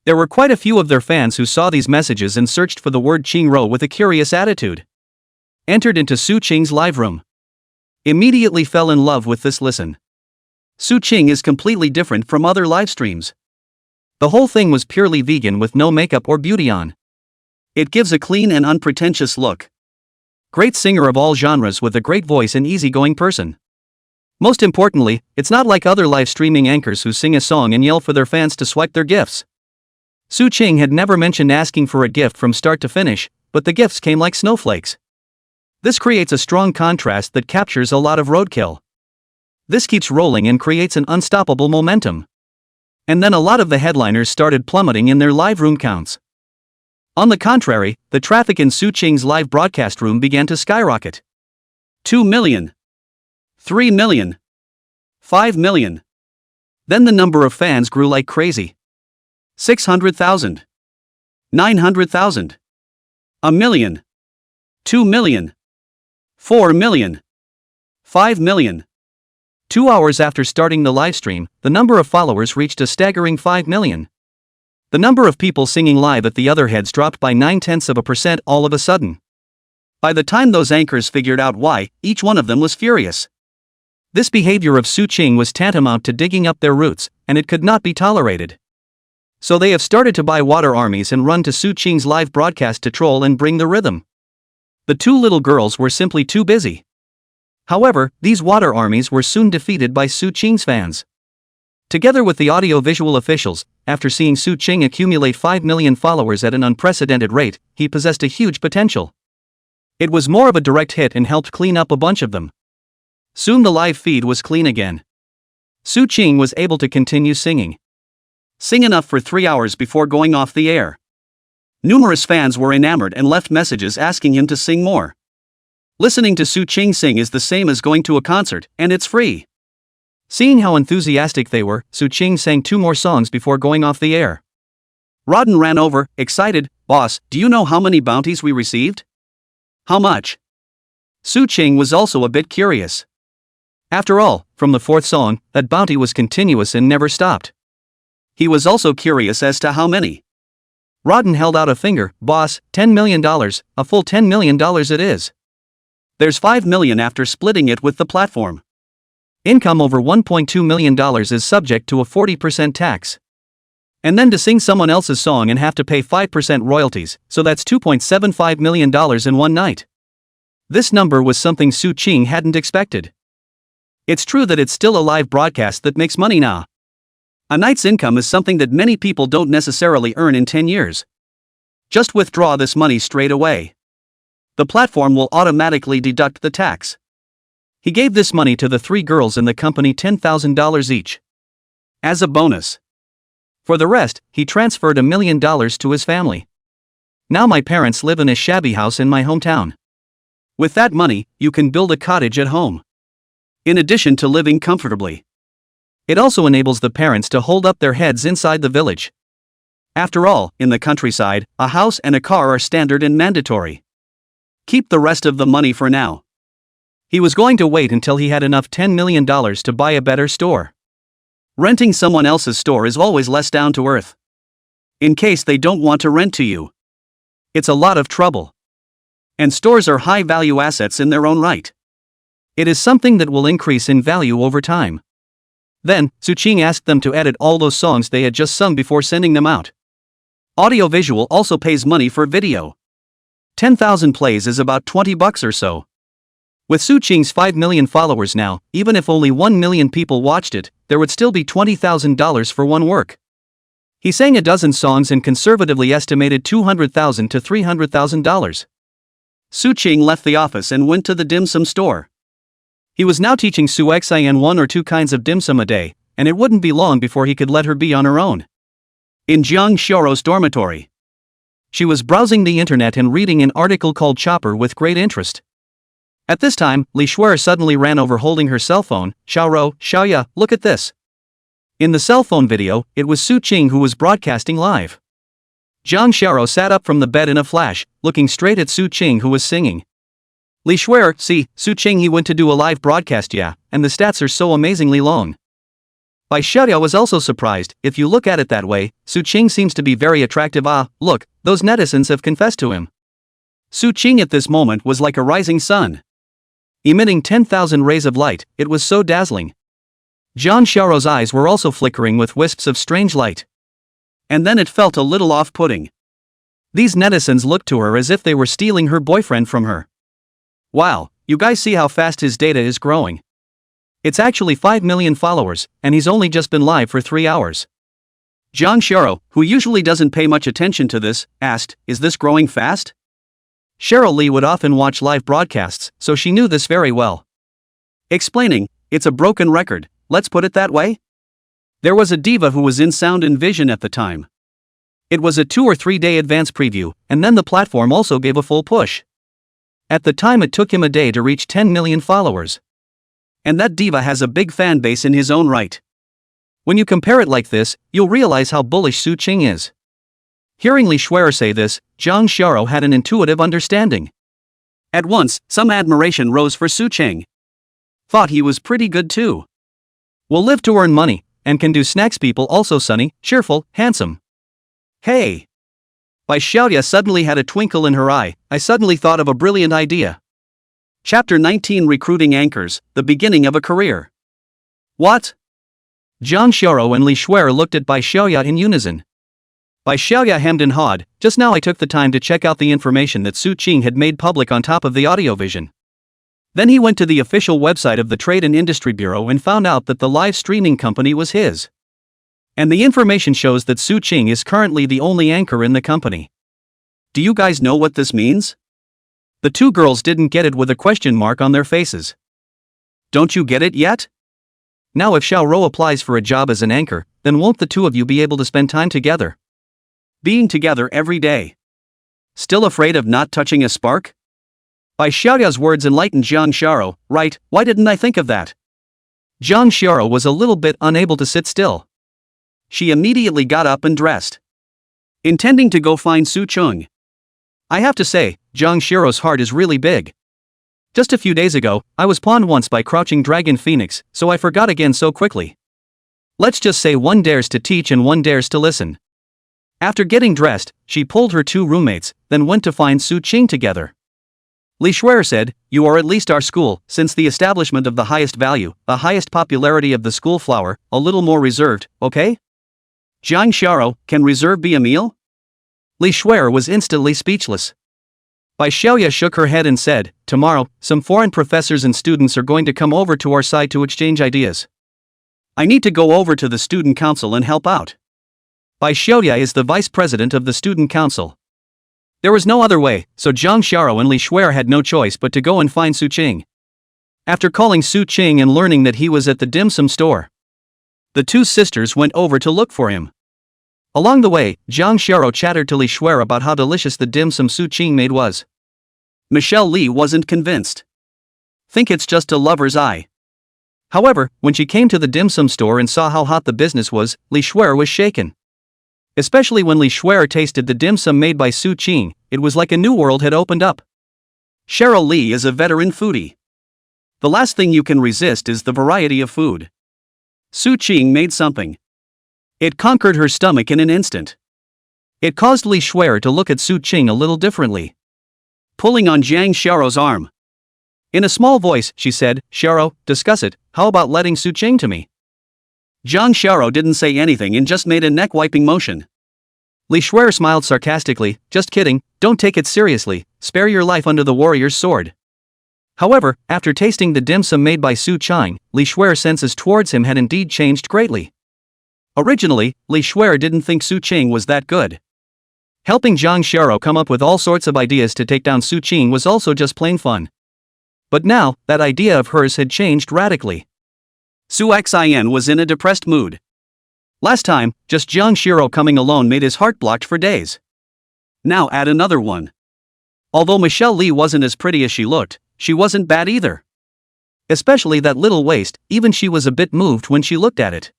There were quite a few of their fans who saw these messages and searched for the word Ching Ro with a curious attitude. Entered into Soo-chung's live room. Immediately fell in love with this listen. Soo-chung is completely different from other live streams. The whole thing was purely vegan with no makeup or beauty on. It gives a clean and unpretentious look. Great singer of all genres with a great voice and easygoing person. Most importantly, it's not like other live streaming anchors who sing a song and yell for their fans to swipe their gifts. Soo-chung had never mentioned asking for a gift from start to finish, but the gifts came like snowflakes. This creates a strong contrast that captures a lot of roadkill. This keeps rolling and creates an unstoppable momentum. And then a lot of the headliners started plummeting in their live room counts. On the contrary, the traffic in Soo-chung's live broadcast room began to skyrocket. 2 million. 3 million. 5 million. Then the number of fans grew like crazy. 600,000. 900,000. 1 million. 2 million. 4 million. 5 million. 2 hours after starting the livestream, the number of followers reached a staggering 5 million. The number of people singing live at the other heads dropped by 0.9% all of a sudden. By the time those anchors figured out why, each one of them was furious. This behavior of Soo-chung was tantamount to digging up their roots, and it could not be tolerated. So they have started to buy water armies and run to Soo-chung's live broadcast to troll and bring the rhythm. The two little girls were simply too busy. However, these water armies were soon defeated by Soo-chung's fans. Together with the audio-visual officials, after seeing Soo-chung accumulate 5 million followers at an unprecedented rate, he possessed a huge potential. It was more of a direct hit and helped clean up a bunch of them. Soon the live feed was clean again. Soo-chung was able to continue singing. Sing enough for 3 hours before going off the air. Numerous fans were enamored and left messages asking him to sing more. Listening to Soo-chung sing is the same as going to a concert, and it's free. Seeing how enthusiastic they were, Soo-chung sang 2 more songs before going off the air. Rodden ran over, excited, "Boss, do you know how many bounties we received?" "How much?" Soo-chung was also a bit curious. After all, from the 4th song, that bounty was continuous and never stopped. He was also curious as to how many. Rodden held out a finger. "Boss, $10 million, a full $10 million it is. There's 5 million after splitting it with the platform. Income over $1.2 million is subject to a 40% tax. And then to sing someone else's song and have to pay 5% royalties, so that's $2.75 million in one night." This number was something Soo-chung hadn't expected. It's true that it's still a live broadcast that makes money now. A night's income is something that many people don't necessarily earn in 10 years. Just withdraw this money straight away. The platform will automatically deduct the tax. He gave this money to the 3 girls in the company, $10,000 each, as a bonus. For the rest, he transferred $1 million to his family. Now my parents live in a shabby house in my hometown. With that money, you can build a cottage at home, in addition to living comfortably. It also enables the parents to hold up their heads inside the village. After all, in the countryside, a house and a car are standard and mandatory. Keep the rest of the money for now. He was going to wait until he had enough $10 million to buy a better store. Renting someone else's store is always less down to earth. In case they don't want to rent to you, it's a lot of trouble. And stores are high value assets in their own right. It is something that will increase in value over time. Then, Suching asked them to edit all those songs they had just sung before sending them out. Audiovisual also pays money for video. 10,000 plays is about $20 or so. With Suching's 5 million followers now, even if only 1 million people watched it, there would still be $20,000 for one work. He sang a dozen songs and conservatively estimated $200,000 to $300,000. Suching left the office and went to the dim sum store. He was now teaching Suxian 1 or 2 kinds of dim sum a day, and it wouldn't be long before he could let her be on her own. In Jang Shoro's dormitory, she was browsing the internet and reading an article called Chopper with great interest. At this time, Li Shuer suddenly ran over holding her cell phone. Xiaoro, Xiaoya, look at this. In the cell phone video, it was Suching who was broadcasting live. Zhang Xiaoro sat up from the bed in a flash, looking straight at Suching who was singing. Li Shuer, see, Suching he went to do a live broadcast, yeah, and the stats are so amazingly long. Bai Xiaoya was also surprised. If you look at it that way, Suching seems to be very attractive. Ah, look, those netizens have confessed to him. Suching at this moment was like a rising sun, emitting 10,000 rays of light. It was so dazzling. Zhang Xiaoro's eyes were also flickering with wisps of strange light. And then it felt a little off-putting. These netizens looked to her as if they were stealing her boyfriend from her. Wow, you guys see how fast his data is growing? It's actually 5 million followers, and he's only just been live for 3 hours. Zhang Xiaoro, who usually doesn't pay much attention to this, asked, is this growing fast? Cheryl Lee would often watch live broadcasts, so she knew this very well. Explaining, it's a broken record, let's put it that way. There was a diva who was in Sound and Vision at the time. It was a 2 or 3 day advance preview, and then the platform also gave a full push. At the time it took him a day to reach 10 million followers. And that diva has a big fan base in his own right. When you compare it like this, you'll realize how bullish Suching is. Hearing Li Shuer say this, Zhang Xiaoro had an intuitive understanding. At once, some admiration rose for Suching. Thought he was pretty good too. Will live to earn money, and can do snacks. People also sunny, cheerful, handsome. Hey! Bai Xiaoya suddenly had a twinkle in her eye. I suddenly thought of a brilliant idea. Chapter 19 Recruiting Anchors, the beginning of a career. What? Zhang Xiaoro and Li Shuer looked at Bai Xiaoya in unison. Bai Xiaoya hemmed and hawed. Just now I took the time to check out the information that Suching had made public on top of the audiovision. Then he went to the official website of the Trade and Industry Bureau and found out that the live streaming company was his. And the information shows that Suching is currently the only anchor in the company. Do you guys know what this means? The 2 girls didn't get it with a question mark on their faces. Don't you get it yet? Now if Xiaoro applies for a job as an anchor, then won't the 2 of you be able to spend time together? Being together every day. Still afraid of not touching a spark? Bai Xiaoya's words enlightened Zhang Xiaoro. Right, why didn't I think of that? Zhang Xiaoro was a little bit unable to sit still. She immediately got up and dressed, intending to go find Suching. I have to say, Zhang Xiaoro's heart is really big. Just a few days ago, I was pawned once by Crouching Dragon Phoenix, so I forgot again so quickly. Let's just say one dares to teach and one dares to listen. After getting dressed, she pulled her 2 roommates, then went to find Suching together. Li Shuer said, you are at least our school, since the establishment of the highest value, the highest popularity of the school flower, a little more reserved, okay? Zhang Xiaoro, can reserve be a meal? Li Shuer was instantly speechless. Bai Xiaoya shook her head and said, tomorrow, some foreign professors and students are going to come over to our side to exchange ideas. I need to go over to the student council and help out. Bai Xiaoya is the vice president of the student council. There was no other way, so Zhang Xiao and Li Shuer had no choice but to go and find Su Qing. After calling Su Qing and learning that he was at the dim sum store, the two sisters went over to look for him. Along the way, Zhang Xiao chattered to Li Shuer about how delicious the dim sum Su Qing made was. Michelle Li wasn't convinced. Think it's just a lover's eye. However, when she came to the dim sum store and saw how hot the business was, Li Shuer was shaken. Especially when Li Shuer tasted the dim sum made by Su Qing, it was like a new world had opened up. Shara Li is a veteran foodie. The last thing you can resist is the variety of food. Su Qing made something. It conquered her stomach in an instant. It caused Li Shuer to look at Su Qing a little differently. Pulling on Jang Xiao's arm. In a small voice, she said, "Xiao, discuss it, how about letting Su Qing to me?" Zhang Xiao didn't say anything and just made a neck-wiping motion. Li Shuer smiled sarcastically, "Just kidding, don't take it seriously, spare your life under the warrior's sword." However, after tasting the dim sum made by Su Qing, Li Shuer's senses towards him had indeed changed greatly. Originally, Li Shuer didn't think Su Qing was that good. Helping Zhang Xiao come up with all sorts of ideas to take down Su Qing was also just plain fun. But now, that idea of hers had changed radically. Su Xin was in a depressed mood. Last time, just Zhang Xiao coming alone made his heart blocked for days. Now add another one. Although Michelle Li wasn't as pretty as she looked, she wasn't bad either. Especially that little waist, even she was a bit moved when she looked at it.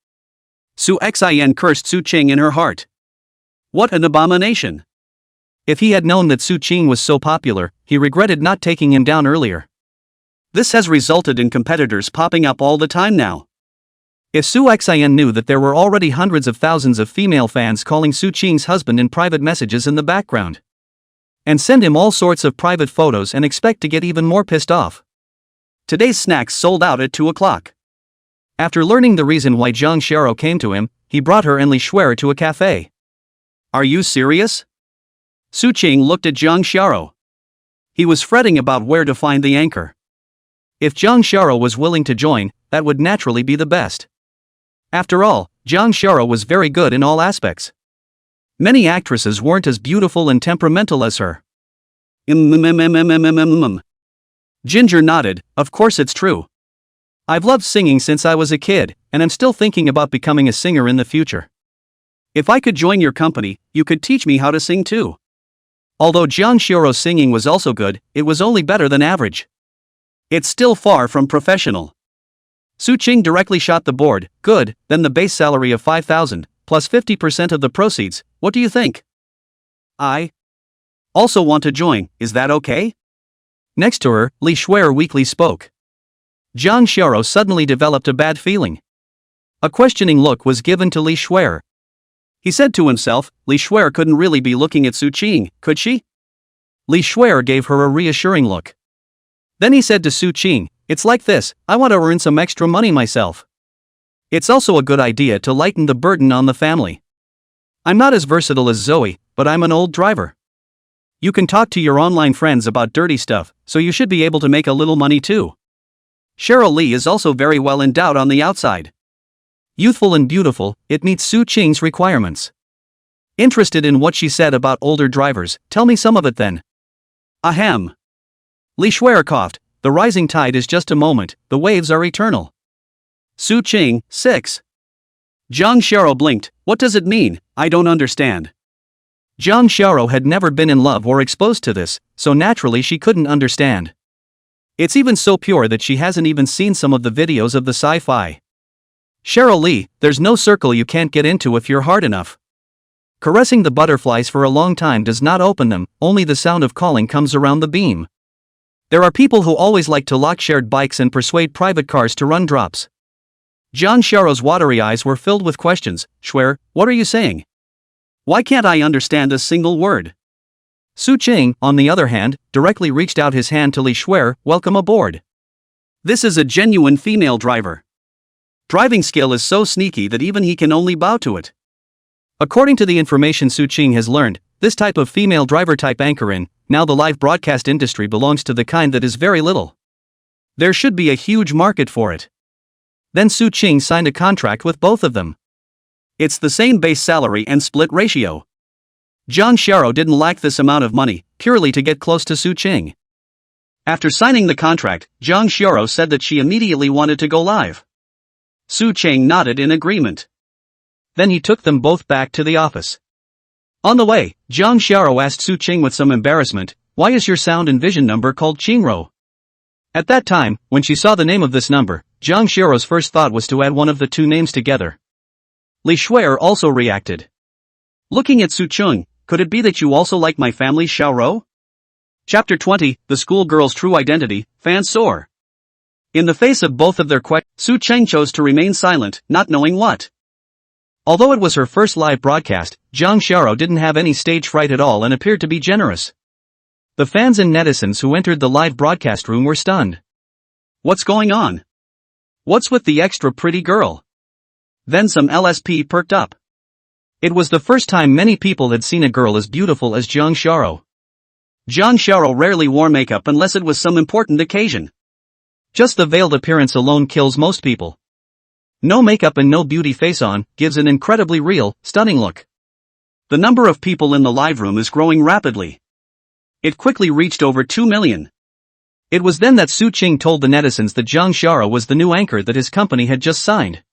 Su Xin cursed Su Qing in her heart. What an abomination! If he had known that Su Qing was so popular, he regretted not taking him down earlier. This has resulted in competitors popping up all the time now. If Su Xin knew that there were already hundreds of thousands of female fans calling Su Qing's husband in private messages in the background, and send him all sorts of private photos and expect to get even more pissed off. Today's snacks sold out at 2 o'clock. After learning the reason why Zhang Xiao came to him, he brought her and Li Shuer to a cafe. Are you serious? Su Qing looked at Zhang Xiao. He was fretting about where to find the anchor. If Zhang Xiao was willing to join, that would naturally be the best. After all, Zhang Xiao was very good in all aspects. Many actresses weren't as beautiful and temperamental as her. Ginger nodded, "Of course it's true. I've loved singing since I was a kid, and I'm still thinking about becoming a singer in the future. If I could join your company, you could teach me how to sing too." Although Zhang Xiao's singing was also good, it was only better than average. It's still far from professional. Su Qing directly shot the board. "Good, then the base salary of 5,000, plus 50% of the proceeds, what do you think?" "I also want to join, is that okay?" Next to her, Li Shuer weakly spoke. Zhang Xiao suddenly developed a bad feeling. A questioning look was given to Li Shuer. He said to himself, Li Shuer couldn't really be looking at Su Qing, could she? Li Shuer gave her a reassuring look. Then he said to Su Qing, "It's like this, I want to earn some extra money myself. It's also a good idea to lighten the burden on the family. I'm not as versatile as Zoe, but I'm an old driver. You can talk to your online friends about dirty stuff, so you should be able to make a little money too." Shara Li is also very well endowed on the outside. Youthful and beautiful, it meets Su Qing's requirements. Interested in what she said about older drivers, tell me some of it then. Ahem. Li Shuer coughed, "The rising tide is just a moment, the waves are eternal." Su Qing, 6. Zhang Xiao blinked, "What does it mean? I don't understand." Zhang Xiao had never been in love or exposed to this, so naturally she couldn't understand. It's even so pure that she hasn't even seen some of the videos of the sci-fi. Shara Li, there's no circle you can't get into if you're hard enough. Caressing the butterflies for a long time does not open them, only the sound of calling comes around the beam. There are people who always like to lock shared bikes and persuade private cars to run drops. Zhang Xiao's watery eyes were filled with questions. "Shuer, what are you saying? Why can't I understand a single word?" Su Qing, on the other hand, directly reached out his hand to Li Shuer, "Welcome aboard. This is a genuine female driver. Driving skill is so sneaky that even he can only bow to it." According to the information Su Qing has learned, this type of female driver type anchor in, now the live broadcast industry belongs to the kind that is very little. There should be a huge market for it. Then Su Qing signed a contract with both of them. It's the same base salary and split ratio. Jang Xiao didn't lack this amount of money, purely to get close to Su Qing. After signing the contract, Jang Xiao said that she immediately wanted to go live. Su Qing nodded in agreement. Then he took them both back to the office. On the way, Jang Xiao asked Su Qing with some embarrassment, "Why is your sound and vision number called Qingro?" At that time, when she saw the name of this number, Jang Xiao's first thought was to add one of the two names together. Li Shuer also reacted. Looking at Su Qing, "Could it be that you also like my family, Xiaoro?" Chapter 20, The Schoolgirl's True Identity, Fans Soar. In the face of both of their questions, Su Qing chose to remain silent, not knowing what. Although it was her first live broadcast, Jang Xiao didn't have any stage fright at all and appeared to be generous. The fans and netizens who entered the live broadcast room were stunned. What's going on? What's with the extra pretty girl? Then some LSP perked up. It was the first time many people had seen a girl as beautiful as Jang Xiao. Jang Xiao rarely wore makeup unless it was some important occasion. Just the veiled appearance alone kills most people. No makeup and no beauty face on gives an incredibly real, stunning look. The number of people in the live room is growing rapidly. It quickly reached over 2 million. It was then that Su Qing told the netizens that Jang Xiao was the new anchor that his company had just signed.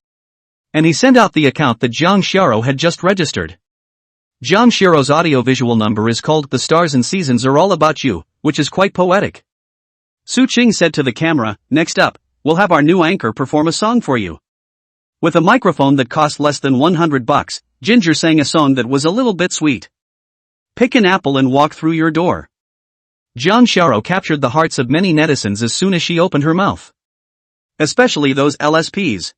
And he sent out the account that Jang Xiao had just registered. Jang Xiao's audiovisual number is called "The Stars and Seasons Are All About You," which is quite poetic. Su Qing said to the camera, "Next up, we'll have our new anchor perform a song for you." With a microphone that cost less than $100, Ginger sang a song that was a little bit sweet. Pick an apple and walk through your door. Jang Xiao captured the hearts of many netizens as soon as she opened her mouth. Especially those LSPs.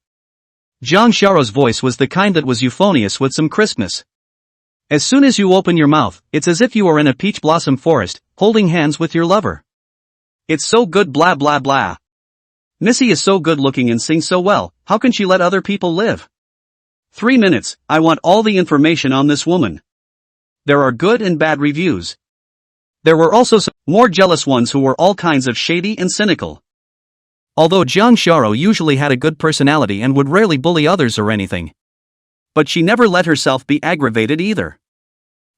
Jang Xiao's voice was the kind that was euphonious with some crispness. As soon as you open your mouth, it's as if you are in a peach blossom forest, holding hands with your lover. It's so good, blah blah blah. Missy is so good looking and sings so well, how can she let other people live? 3 minutes, I want all the information on this woman. There are good and bad reviews. There were also some more jealous ones who were all kinds of shady and cynical. Although Jang Xiao usually had a good personality and would rarely bully others or anything. But she never let herself be aggravated either.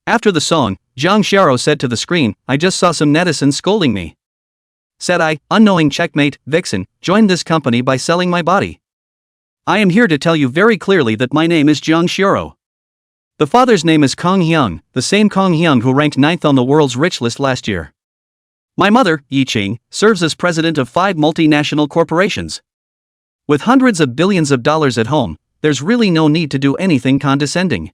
After the song, Jang Xiao said to the screen, "I just saw some netizens scolding me. Said I, unknowing checkmate, vixen, joined this company by selling my body. I am here to tell you very clearly that my name is Jang Xiao. The father's name is Kong Hyung, the same Kong Hyung who ranked 9th on the world's rich list last year. My mother, Yi Qing, serves as president of 5 multinational corporations. With hundreds of billions of dollars at home, there's really no need to do anything condescending.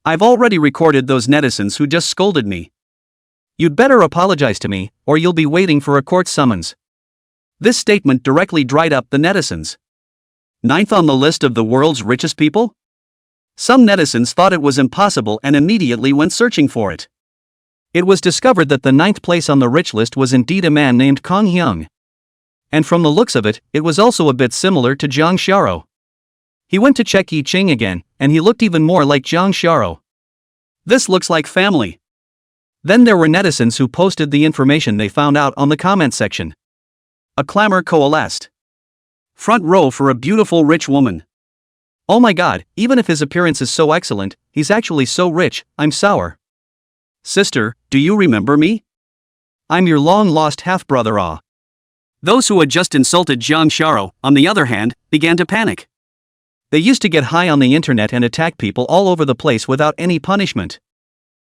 I've already recorded those netizens who just scolded me. You'd better apologize to me, or you'll be waiting for a court summons." This statement directly dried up the netizens. 9th on the list of the world's richest people? Some netizens thought it was impossible and immediately went searching for it. It was discovered that the 9th place on the rich list was indeed a man named Kong Hyung. And from the looks of it, it was also a bit similar to Jang Xiao. He went to check Yi Qing again, and he looked even more like Jang Xiao. This looks like family. Then there were netizens who posted the information they found out on the comment section. A clamor coalesced. Front row for a beautiful rich woman. Oh my god, even if his appearance is so excellent, he's actually so rich, I'm sour. Sister, do you remember me? I'm your long-lost half-brother. Those who had just insulted Jang Xiao, on the other hand, began to panic. They used to get high on the internet and attack people all over the place without any punishment.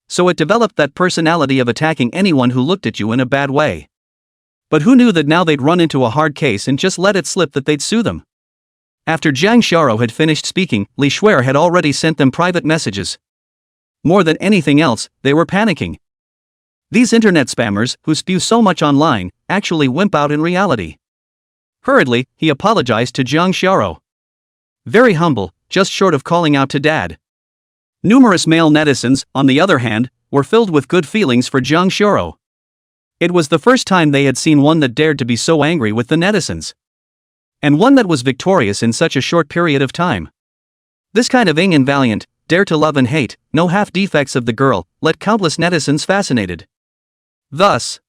So it developed that personality of attacking anyone who looked at you in a bad way. But who knew that now they'd run into a hard case and just let it slip that they'd sue them? After Jang Xiao had finished speaking, Li Shuer had already sent them private messages. More than anything else, they were panicking. These internet spammers, who spew so much online, actually wimp out in reality. Hurriedly, he apologized to Jang Xiao. Very humble, just short of calling out to dad. Numerous male netizens, on the other hand, were filled with good feelings for Jang Xiao. It was the first time they had seen one that dared to be so angry with the netizens. And one that was victorious in such a short period of time. This kind of ing and valiant, dare to love and hate, no half defects of the girl, let countless netizens fascinated. Thus,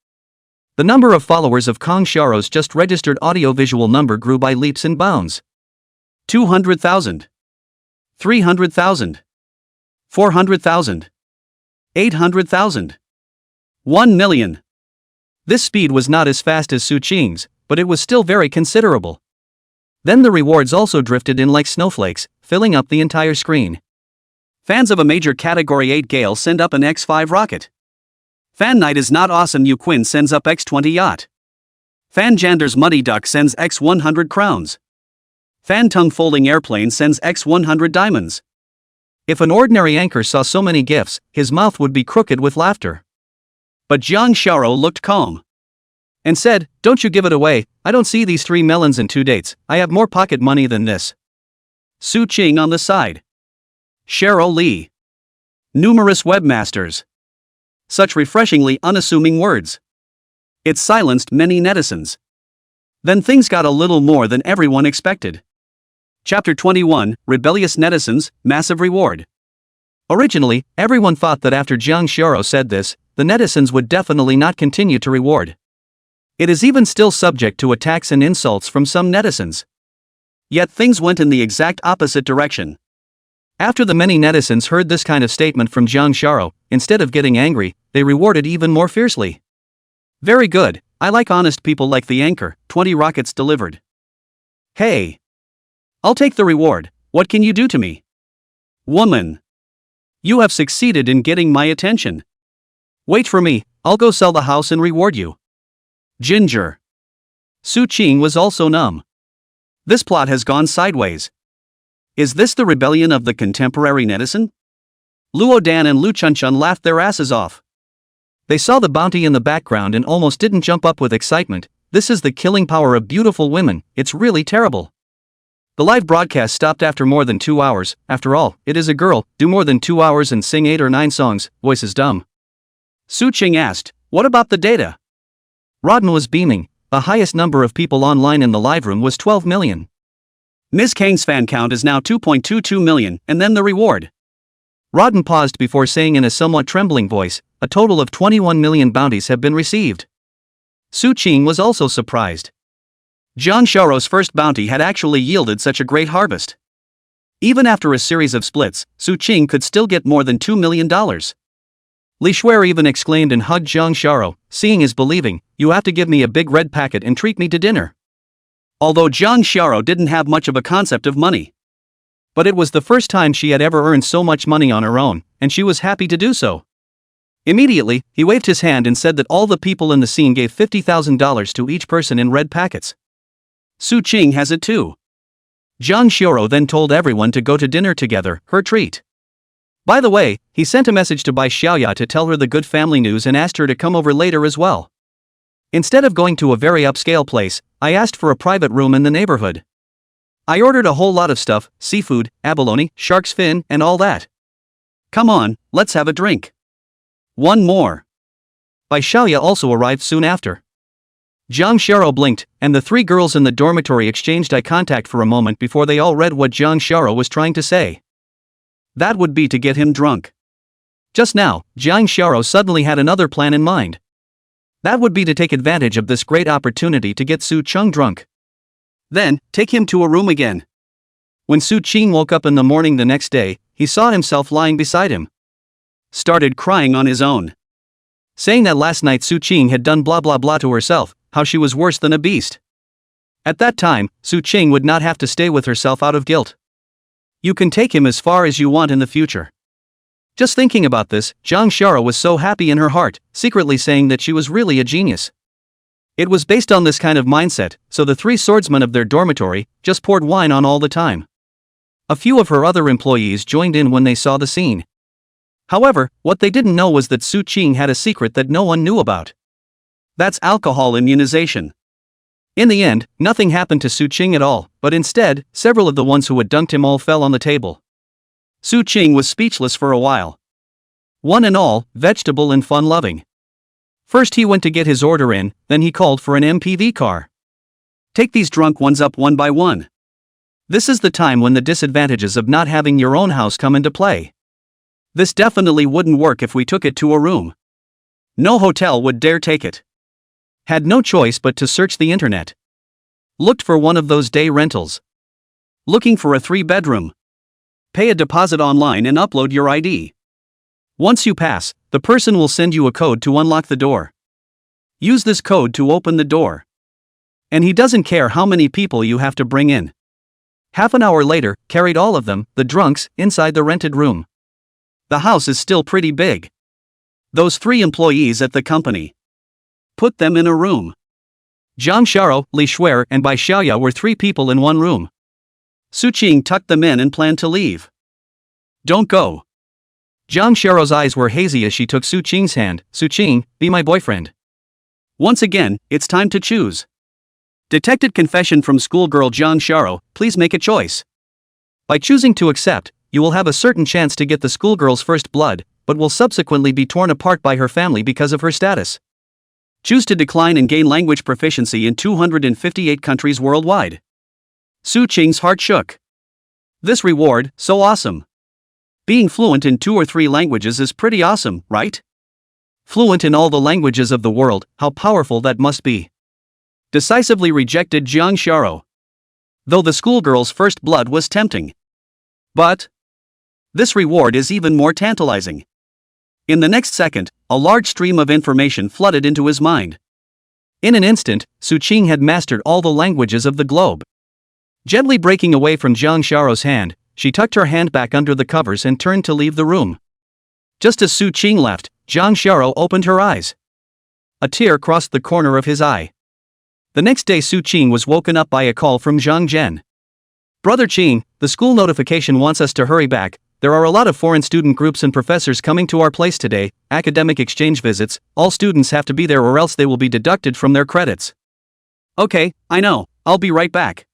the number of followers of Kong Xiao's just registered audiovisual number grew by leaps and bounds. 200,000. 300,000. 400,000. 800,000. 1 million. This speed was not as fast as Su Qing's, but it was still very considerable. Then the rewards also drifted in like snowflakes, filling up the entire screen. Fans of a major Category 8 Gale send up an X5 rocket. Fan Night is not awesome Yu Quinn sends up X20 yacht. Fan Jander's Muddy Duck sends X100 crowns. Fan Tongue Folding Airplane sends X100 diamonds. If an ordinary anchor saw so many gifts, his mouth would be crooked with laughter. But Jiang Xiaoro looked calm and said, "Don't you give it away, I don't see these 3 melons and 2 dates, I have more pocket money than this." Su Qing on the side. Cheryl Lee. Numerous webmasters. Such refreshingly unassuming words. It silenced many netizens. Then things got a little more than everyone expected. Chapter 21, Rebellious Netizens, Massive Reward. Originally, everyone thought that after Jiang Xiaoro said this, the netizens would definitely not continue to reward. It is even still subject to attacks and insults from some netizens. Yet things went in the exact opposite direction. After the many netizens heard this kind of statement from Jiang Xiaoro, instead of getting angry, they rewarded even more fiercely. Very good, I like honest people like the anchor, 20 rockets delivered. Hey! I'll take the reward, what can you do to me? Woman! You have succeeded in getting my attention. Wait for me, I'll go sell the house and reward you. Ginger. Su Qing was also numb. This plot has gone sideways. Is this the rebellion of the contemporary netizen? Luo Dan and Lu Chunchun laughed their asses off. They saw the bounty in the background and almost didn't jump up with excitement. This is the killing power of beautiful women, it's really terrible. The live broadcast stopped after more than 2 hours, after all, it is a girl, do more than 2 hours and sing 8 or 9 songs, voice is dumb. Su Qing asked, what about the data? Rodden was beaming, the highest number of people online in the live room was 12 million. Ms. Kang's fan count is now 2.22 million, and then the reward. Rodden paused before saying in a somewhat trembling voice, a total of 21 million bounties have been received. Su Qing was also surprised. Jiang Xiaoro's first bounty had actually yielded such a great harvest. Even after a series of splits, Su Qing could still get more than $2 million. Li Shuer even exclaimed and hugged Jiang Xiaoro, seeing is believing, you have to give me a big red packet and treat me to dinner. Although Jiang Xiaoro didn't have much of a concept of money. But it was the first time she had ever earned so much money on her own, and she was happy to do so. Immediately, he waved his hand and said that all the people in the scene gave $50,000 to each person in red packets. Su Qing has it too. Jiang Xiaoro then told everyone to go to dinner together, her treat. By the way, he sent a message to Bai Xiaoya to tell her the good family news and asked her to come over later as well. Instead of going to a very upscale place, I asked for a private room in the neighborhood. I ordered a whole lot of stuff, seafood, abalone, shark's fin, and all that. Come on, let's have a drink. One more. Bai Xiaoya also arrived soon after. Jiang Xiaoro blinked, and the 3 girls in the dormitory exchanged eye contact for a moment before they all read what Jiang Xiaoro was trying to say. That would be to get him drunk. Just now, Jiang Xiaoro suddenly had another plan in mind. That would be to take advantage of this great opportunity to get Su Qing drunk. Then, take him to a room again. When Su Qing woke up in the morning the next day, he saw himself lying beside him. Started crying on his own. Saying that last night Su Qing had done blah blah blah to herself, how she was worse than a beast. At that time, Su Qing would not have to stay with herself out of guilt. You can take him as far as you want in the future. Just thinking about this, Jiang Xiaoro was so happy in her heart, secretly saying that she was really a genius. It was based on this kind of mindset, so the 3 swordsmen of their dormitory just poured wine on all the time. A few of her other employees joined in when they saw the scene. However, what they didn't know was that Su Qing had a secret that no one knew about. That's alcohol immunization. In the end, nothing happened to Su Qing at all, but instead, several of the ones who had dunked him all fell on the table. Su Qing was speechless for a while. One and all, vegetable and fun-loving. First he went to get his order in, then he called for an MPV car. Take these drunk ones up one by one. This is the time when the disadvantages of not having your own house come into play. This definitely wouldn't work if we took it to a room. No hotel would dare take it. Had no choice but to search the internet. Looked for one of those day rentals. Looking for a 3-bedroom? Pay a deposit online and upload your ID. Once you pass, the person will send you a code to unlock the door. Use this code to open the door. And he doesn't care how many people you have to bring in. Half an hour later, carried all of them, the drunks, inside the rented room. The house is still pretty big. Those 3 employees at the company. Put them in a room. Zhang Xiao, Li Shuer, and Bai Xiaoya were 3 people in one room. Su Qing tucked them in and planned to leave. Don't go. Zhang Xiao's eyes were hazy as she took Su Qing's hand. Su Qing, be my boyfriend. Once again, it's time to choose. Detected confession from schoolgirl Zhang Xiao, please make a choice. By choosing to accept, you will have a certain chance to get the schoolgirl's first blood, but will subsequently be torn apart by her family because of her status. Choose to decline and gain language proficiency in 258 countries worldwide. Su Qing's heart shook. This reward, so awesome. Being fluent in 2 or 3 languages is pretty awesome, right? Fluent in all the languages of the world, how powerful that must be. Decisively rejected Zhang Xiao. Though the schoolgirl's first blood was tempting. But this reward is even more tantalizing. In the next second, a large stream of information flooded into his mind. In an instant, Su Qing had mastered all the languages of the globe. Gently breaking away from Zhang Xiao's hand, she tucked her hand back under the covers and turned to leave the room. Just as Su Qing left, Zhang Xiao opened her eyes. A tear crossed the corner of his eye. The next day Su Qing was woken up by a call from Zhang Zhen. Brother Qing, the school notification wants us to hurry back. There are a lot of foreign student groups and professors coming to our place today, academic exchange visits, all students have to be there or else they will be deducted from their credits. Okay, I know, I'll be right back.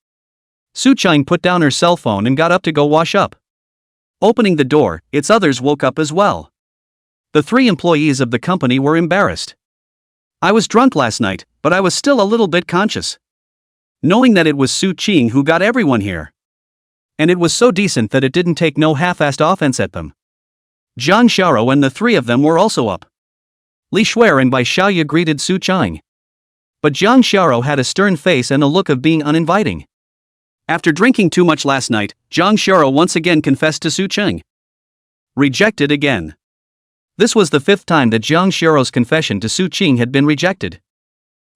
Su Qing put down her cell phone and got up to go wash up. Opening the door, its others woke up as well. The 3 employees of the company were embarrassed. I was drunk last night, but I was still a little bit conscious. Knowing that it was Su Qing who got everyone here. And it was so decent that it didn't take no half-assed offense at them. Zhang Xiao and the 3 of them were also up. Li Shuer and Bai Xiaoya greeted Su Qing. But Zhang Xiao had a stern face and a look of being uninviting. After drinking too much last night, Zhang Xiao once again confessed to Su Qing. Rejected again. This was the 5th time that Zhang Xiao's confession to Su Qing had been rejected.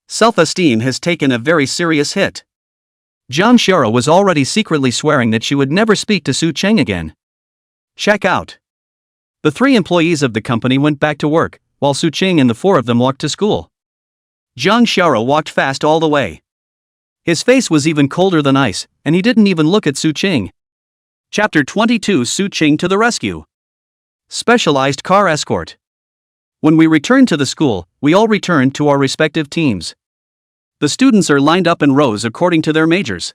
Self-esteem has taken a very serious hit. Zhang Xiao was already secretly swearing that she would never speak to Su Qing again. Check out. The 3 employees of the company went back to work, while Su Qing and the 4 of them walked to school. Zhang Xiao walked fast all the way. His face was even colder than ice, and he didn't even look at Su Qing. Chapter 22 Su Qing to the rescue. Specialized car escort. When we returned to the school, we all returned to our respective teams. The students are lined up in rows according to their majors.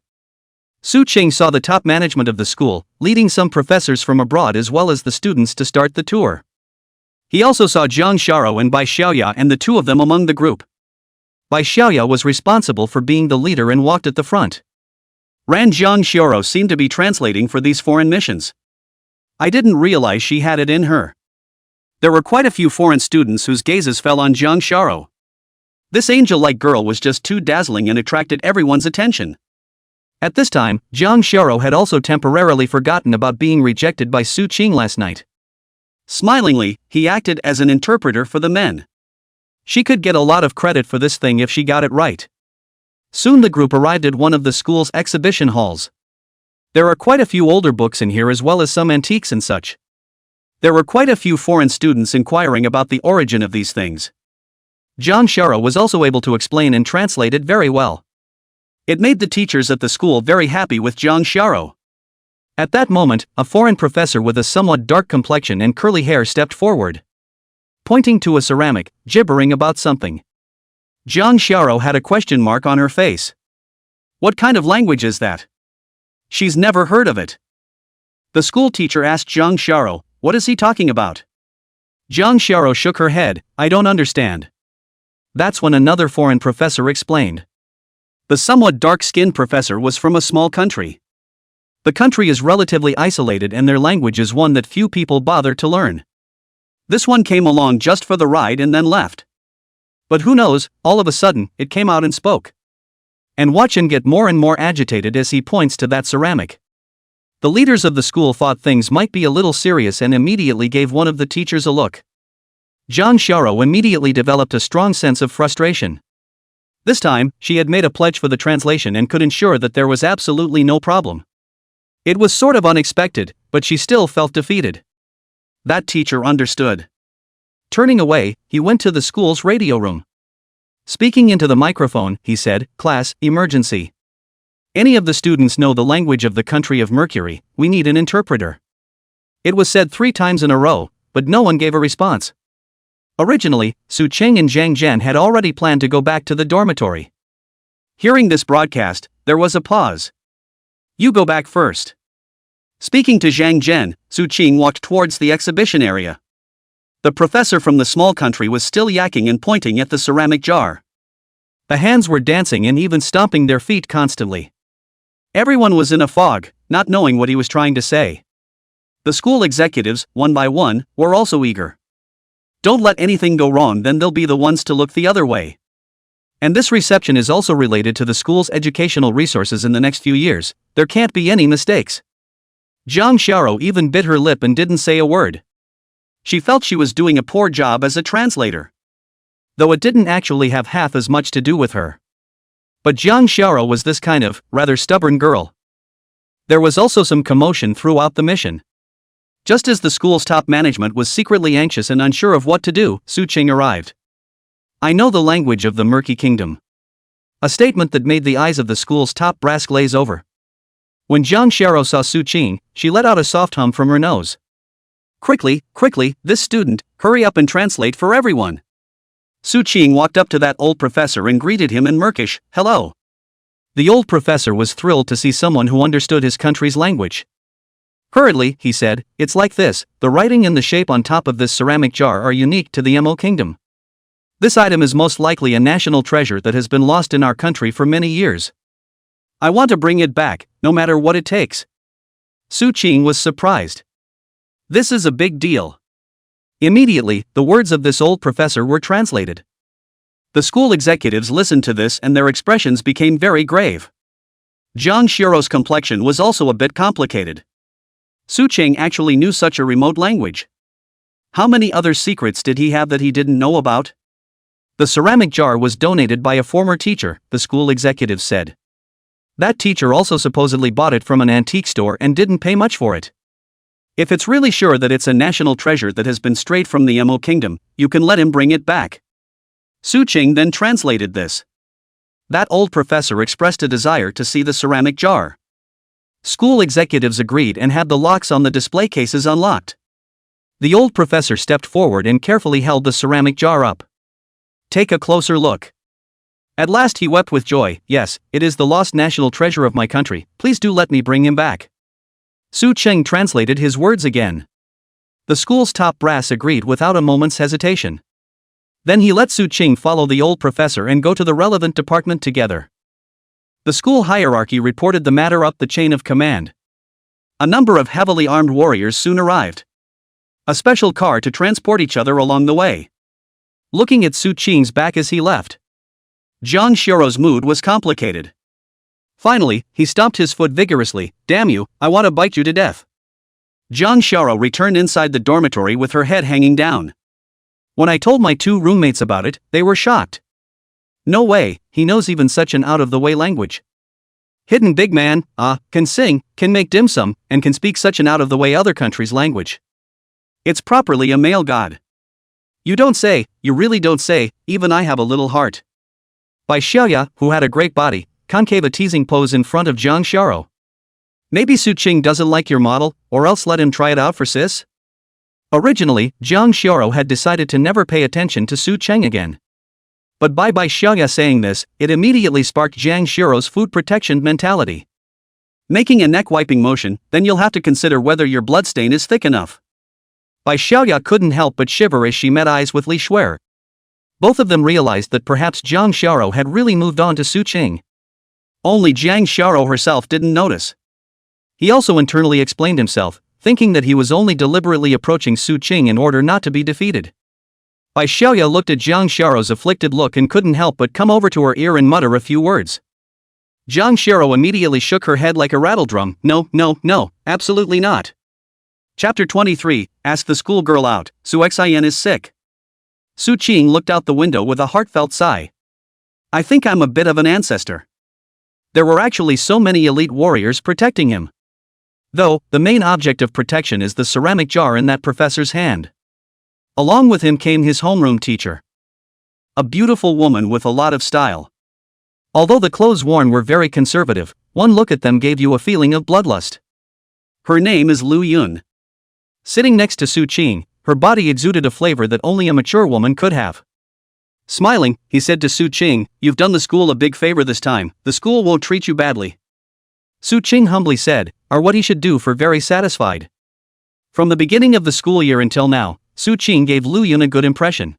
Su Qing saw the top management of the school, leading some professors from abroad as well as the students to start the tour. He also saw Zhang Xiao and Bai Xiaoya and the 2 of them among the group. Bai Xiaoya was responsible for being the leader and walked at the front. Zhang Xiao seemed to be translating for these foreign missions. I didn't realize she had it in her. There were quite a few foreign students whose gazes fell on Zhang Xiao. This angel-like girl was just too dazzling and attracted everyone's attention. At this time, Zhang Xiao had also temporarily forgotten about being rejected by Su Qing last night. Smilingly, he acted as an interpreter for the men. She could get a lot of credit for this thing if she got it right. Soon the group arrived at one of the school's exhibition halls. There are quite a few older books in here as well as some antiques and such. There were quite a few foreign students inquiring about the origin of these things. Zhang Xiao was also able to explain and translate it very well. It made the teachers at the school very happy with Zhang Xiao. At that moment, a foreign professor with a somewhat dark complexion and curly hair stepped forward. Pointing to a ceramic, gibbering about something. Zhang Xiao had a question mark on her face. What kind of language is that? She's never heard of it. The school teacher asked Zhang Xiao, what is he talking about? Zhang Xiao shook her head, I don't understand. That's when another foreign professor explained. The somewhat dark-skinned professor was from a small country. The country is relatively isolated and their language is one that few people bother to learn. This one came along just for the ride and then left. But who knows, all of a sudden, it came out and spoke. And watch him get more and more agitated as he points to that ceramic. The leaders of the school thought things might be a little serious and immediately gave one of the teachers a look. Jang Shara immediately developed a strong sense of frustration. This time, she had made a pledge for the translation and could ensure that there was absolutely no problem. It was sort of unexpected, but she still felt defeated. That teacher understood. Turning away, he went to the school's radio room. Speaking into the microphone, he said, "Class, emergency. Any of the students know the language of the country of Mercury, we need an interpreter." It was said 3 times in a row, but no one gave a response. Originally, Su Cheng and Jang Zhen had already planned to go back to the dormitory. Hearing this broadcast, there was a pause. "You go back first." Speaking to Jang Zhen, Su Cheng walked towards the exhibition area. The professor from the small country was still yakking and pointing at the ceramic jar. The hands were dancing and even stomping their feet constantly. Everyone was in a fog, not knowing what he was trying to say. The school executives, one by one, were also eager. Don't let anything go wrong, then they'll be the ones to look the other way. And this reception is also related to the school's educational resources in the next few years, there can't be any mistakes. Jang Xiao even bit her lip and didn't say a word. She felt she was doing a poor job as a translator. Though it didn't actually have half as much to do with her. But Jang Xiao was this kind of, rather stubborn girl. There was also some commotion throughout the mission. Just as the school's top management was secretly anxious and unsure of what to do, Su Cheng arrived. "I know the language of the Murky Kingdom." A statement that made the eyes of the school's top brass glaze over. When Jang Xiao saw Su Cheng, she let out a soft hum from her nose. Quickly, this student, hurry up and translate for everyone." Su Cheng walked up to that old professor and greeted him in Murkish, "Hello." The old professor was thrilled to see someone who understood his country's language. Hurriedly, he said, "It's like this, the writing and the shape on top of this ceramic jar are unique to the Mo Kingdom. This item is most likely a national treasure that has been lost in our country for many years. I want to bring it back, no matter what it takes." Su Cheng was surprised. This is a big deal. Immediately, the words of this old professor were translated. The school executives listened to this and their expressions became very grave. Jang Xiao's complexion was also a bit complicated. Su Cheng actually knew such a remote language. How many other secrets did he have that he didn't know about? The ceramic jar was donated by a former teacher, the school executive said. That teacher also supposedly bought it from an antique store and didn't pay much for it. If it's really sure that it's a national treasure that has been strayed from the Mo Kingdom, you can let him bring it back. Su Cheng then translated this. That old professor expressed a desire to see the ceramic jar. School executives agreed and had the locks on the display cases unlocked. The old professor stepped forward and carefully held the ceramic jar up. "Take a closer look." At last he wept with joy. "Yes, it is the lost national treasure of my country, please do let me bring him back." Su Cheng translated his words again. The school's top brass agreed without a moment's hesitation. Then he let Su Cheng follow the old professor and go to the relevant department together. The school hierarchy reported the matter up the chain of command. A number of heavily armed warriors soon arrived. A special car to transport each other along the way. Looking at Su Cheng's back as he left, Jang Xiao's mood was complicated. Finally, he stomped his foot vigorously. "Damn you, I want to bite you to death." Jang Xiao returned inside the dormitory with her head hanging down. When I told my 2 roommates about it, they were shocked. No way, he knows even such an out-of-the-way language. Hidden big man, can sing, can make dim sum, and can speak such an out-of-the-way other country's language. It's properly a male god. You don't say, you really don't say, even I have a little heart. By Xiaoya, who had a great body, concave a teasing pose in front of Jang Xiao. Maybe Su Cheng doesn't like your model, or else let him try it out for sis? Originally, Jang Xiao had decided to never pay attention to Su Cheng again. But by Xiaoya saying this, it immediately sparked Jang Xiao's food protection mentality. Making a neck-wiping motion, then you'll have to consider whether your bloodstain is thick enough. Xiaoya couldn't help but shiver as she met eyes with Li Shuer. Both of them realized that perhaps Jang Xiao had really moved on to Su Cheng. Only Jang Xiao herself didn't notice. He also internally explained himself, thinking that he was only deliberately approaching Su Cheng in order not to be defeated. Xiaoya looked at Jang Xiao's afflicted look and couldn't help but come over to her ear and mutter a few words. Jang Sharo immediately shook her head like a rattledrum. No, no, no, absolutely not. Chapter 23, Ask the schoolgirl out, Su Xin is sick. Su Qing looked out the window with a heartfelt sigh. I think I'm a bit of an ancestor. There were actually so many elite warriors protecting him. Though, the main object of protection is the ceramic jar in that professor's hand. Along with him came his homeroom teacher. A beautiful woman with a lot of style. Although the clothes worn were very conservative, one look at them gave you a feeling of bloodlust. Her name is Lu Yun. Sitting next to Su Qing, her body exuded a flavor that only a mature woman could have. Smiling, he said to Su Qing, "You've done the school a big favor this time, the school won't treat you badly." Su Qing humbly said, "Are what he should do for very satisfied." From the beginning of the school year until now, Su Qing gave Lu Yun a good impression.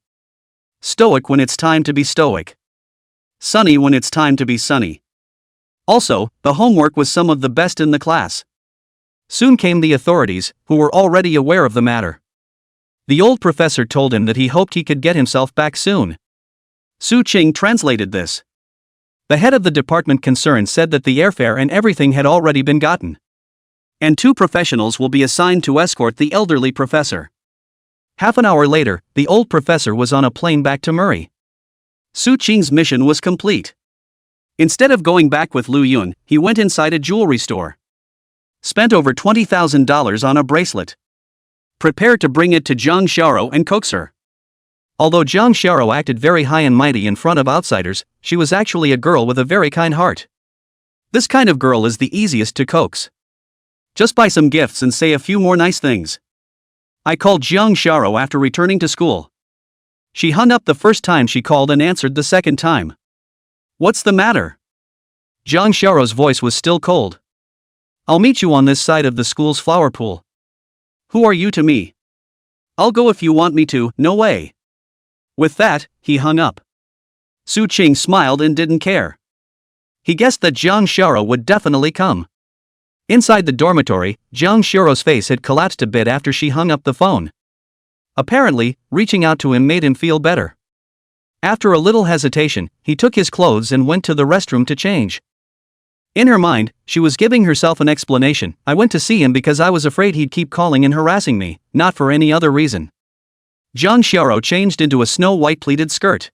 Stoic when it's time to be stoic. Sunny when it's time to be sunny. Also, the homework was some of the best in the class. Soon came the authorities, who were already aware of the matter. The old professor told him that he hoped he could get himself back soon. Su Qing translated this. The head of the department concerned said that the airfare and everything had already been gotten. And 2 professionals will be assigned to escort the elderly professor. Half an hour later, the old professor was on a plane back to Murray. Su Qing's mission was complete. Instead of going back with Lu Yun, he went inside a jewelry store. Spent over $20,000 on a bracelet. Prepared to bring it to Jang Sharo and coax her. Although Jang Sharo acted very high and mighty in front of outsiders, she was actually a girl with a very kind heart. This kind of girl is the easiest to coax. Just buy some gifts and say a few more nice things. I called Jang Sharo after returning to school. She hung up the first time she called and answered the second time. What's the matter? Jang Sharo's voice was still cold. I'll meet you on this side of the school's flower pool. Who are you to me? I'll go if you want me to, no way. With that, he hung up. Su Qing smiled and didn't care. He guessed that Jang Sharo would definitely come. Inside the dormitory, Jang Sharo's face had collapsed a bit after she hung up the phone. Apparently, reaching out to him made him feel better. After a little hesitation, he took his clothes and went to the restroom to change. In her mind, she was giving herself an explanation. I went to see him because I was afraid he'd keep calling and harassing me, not for any other reason. Jang Sharo changed into a snow-white pleated skirt.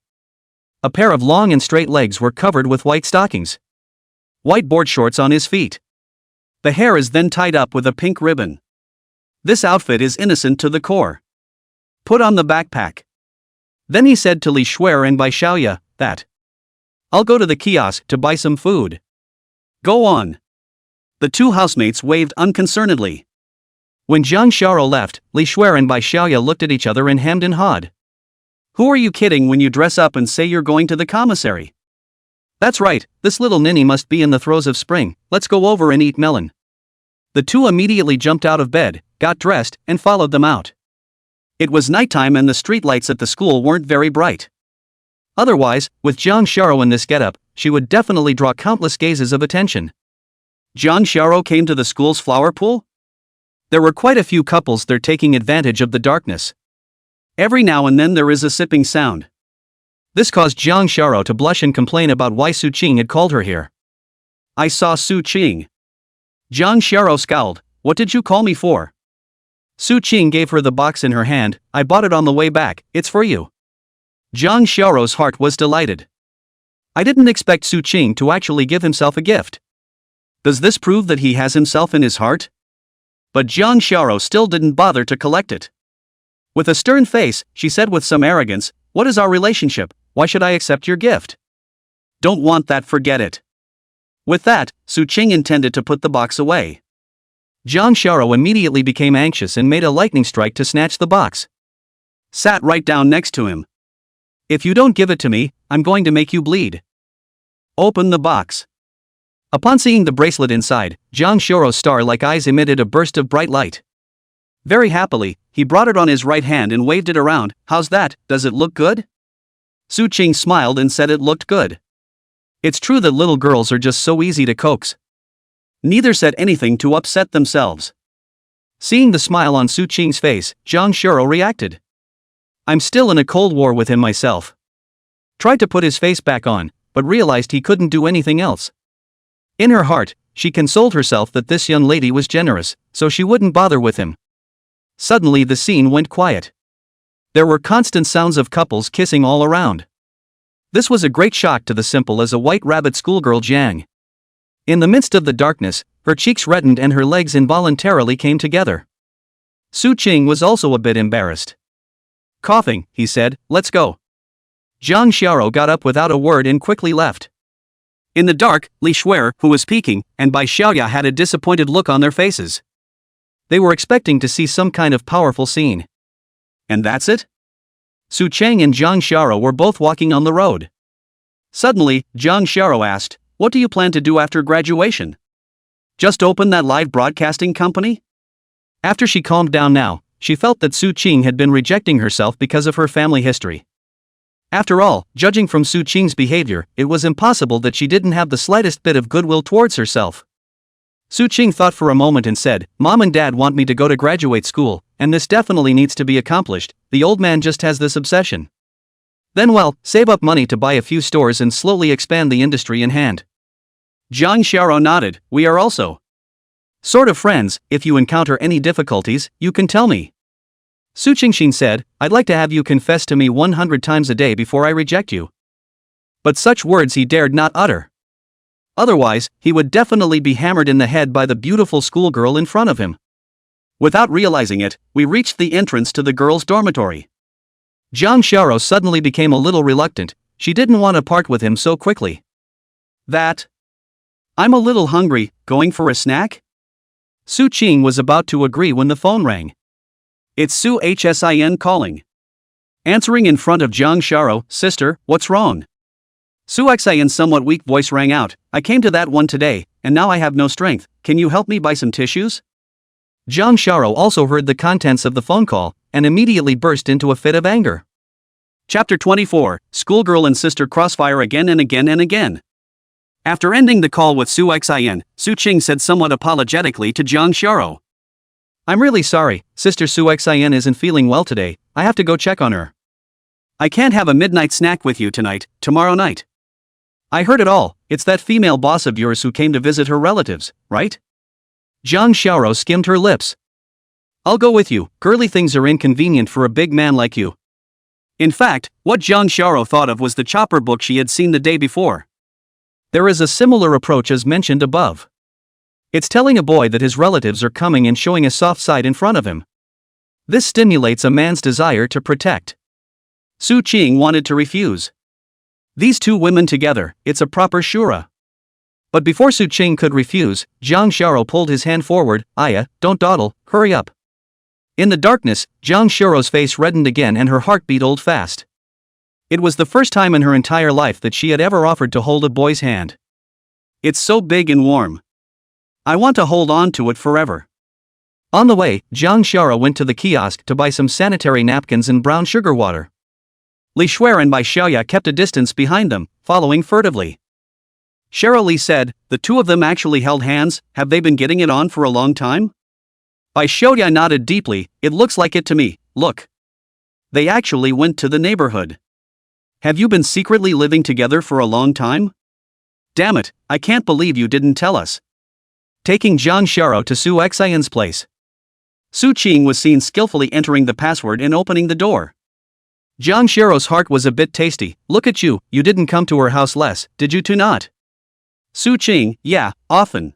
A pair of long and straight legs were covered with white stockings. White board shorts on his feet. The hair is then tied up with a pink ribbon. This outfit is innocent to the core. Put on the backpack. Then he said to Li Shuer and Bai Xiaoya, that I'll go to the kiosk to buy some food. Go on. The 2 housemates waved unconcernedly. When Jang Sharo left, Li Shuer and Bai Xiaoya looked at each other and hemmed and hawed. Who are you kidding when you dress up and say you're going to the commissary? That's right, this little ninny must be in the throes of spring, let's go over and eat melon. The 2 immediately jumped out of bed, got dressed, and followed them out. It was nighttime and the streetlights at the school weren't very bright. Otherwise, with Jang Sharo in this getup, she would definitely draw countless gazes of attention. Jang Sharo came to the school's flower pool? There were quite a few couples there taking advantage of the darkness. Every now and then there is a sipping sound. This caused Jang Sharo to blush and complain about why Su Qing had called her here. I saw Su Qing. Jang Sharo scowled. What did you call me for? Su Qing gave her the box in her hand. I bought it on the way back, it's for you. Jang Sharo's heart was delighted. I didn't expect Su Qing to actually give himself a gift. Does this prove that he has himself in his heart? But Jang Sharo still didn't bother to collect it. With a stern face, she said with some arrogance, what is our relationship? Why should I accept your gift? Don't want that, forget it. With that, Su Qing intended to put the box away. Jang Sharo immediately became anxious and made a lightning strike to snatch the box. Sat right down next to him. If you don't give it to me, I'm going to make you bleed. Open the box. Upon seeing the bracelet inside, Jang Sharo's star-like eyes emitted a burst of bright light. Very happily, he brought it on his right hand and waved it around. How's that, does it look good? Su Qing smiled and said it looked good. It's true that little girls are just so easy to coax. Neither said anything to upset themselves. Seeing the smile on Su Qing's face, Jang Sharo reacted. I'm still in a cold war with him myself. Tried to put his face back on, but realized he couldn't do anything else. In her heart, she consoled herself that this young lady was generous, so she wouldn't bother with him. Suddenly the scene went quiet. There were constant sounds of couples kissing all around. This was a great shock to the simple as a white rabbit schoolgirl Jang. In the midst of the darkness, her cheeks reddened and her legs involuntarily came together. Su Qing was also a bit embarrassed. Coughing, he said, "Let's go." Zhang Xiao got up without a word and quickly left. In the dark, Li Shuer, who was peeking, and Bai Xiaoya had a disappointed look on their faces. They were expecting to see some kind of powerful scene. And that's it? Su Cheng and Zhang Xiao were both walking on the road. Suddenly, Zhang Xiao asked, "What do you plan to do after graduation? Just open that live broadcasting company?" After she calmed down now, she felt that Su Qing had been rejecting herself because of her family history. After all, judging from Su Qing's behavior, it was impossible that she didn't have the slightest bit of goodwill towards herself. Su Qing thought for a moment and said, "Mom and Dad want me to go to graduate school, and this definitely needs to be accomplished. The old man just has this obsession. Then well, save up money to buy a few stores and slowly expand the industry in hand." Zhang Xiao nodded, "We are also sort of friends. If you encounter any difficulties, you can tell me." Su Qingxin said, "I'd like to have you confess to me 100 times a day before I reject you." But such words he dared not utter. Otherwise, he would definitely be hammered in the head by the beautiful schoolgirl in front of him. Without realizing it, we reached the entrance to the girls' dormitory. Zhang Xiao suddenly became a little reluctant. She didn't want to part with him so quickly. "I'm a little hungry, going for a snack?" Su Qing was about to agree when the phone rang. "It's Su Hsin calling." Answering in front of Zhang Xiao, "Sister, what's wrong?" Su Xin's somewhat weak voice rang out, "I came to that one today, and now I have no strength. Can you help me buy some tissues?" Zhang Xiao also heard the contents of the phone call, and immediately burst into a fit of anger. Chapter 24, Schoolgirl and Sister Crossfire again and again and again. After ending the call with Su Xin, Su Qing said somewhat apologetically to Zhang Xiao, "I'm really sorry, Sister Su Xin isn't feeling well today. I have to go check on her. I can't have a midnight snack with you tonight, tomorrow night." "I heard it all. It's that female boss of yours who came to visit her relatives, right?" Zhang Xiao skimmed her lips. "I'll go with you. Girly things are inconvenient for a big man like you." In fact, what Zhang Xiao thought of was the chopper book she had seen the day before. There is a similar approach as mentioned above. It's telling a boy that his relatives are coming and showing a soft side in front of him. This stimulates a man's desire to protect. Su Qing wanted to refuse. These two women together, it's a proper shura. But before Su Qing could refuse, Zhang Xiao pulled his hand forward. "Aya, don't dawdle, hurry up." In the darkness, Zhang Xiao's face reddened again and her heart beat old fast. It was the first time in her entire life that she had ever offered to hold a boy's hand. "It's so big and warm. I want to hold on to it forever." On the way, Zhang Xiao went to the kiosk to buy some sanitary napkins and brown sugar water. Li Shuer and Bai Xiaoya kept a distance behind them, following furtively. Shara Li said, "The two of them actually held hands. Have they been getting it on for a long time?" Bai Xiaoya nodded deeply. "It looks like it to me, look. They actually went to the neighborhood. Have you been secretly living together for a long time? Damn it, I can't believe you didn't tell us." Taking Zhang Xiao to Su Xin's place. Su Qing was seen skillfully entering the password and opening the door. Zhang Xiao's heart was a bit tasty. "Look at you, you didn't come to her house less, did you two not?" Su Qing, "Yeah, often.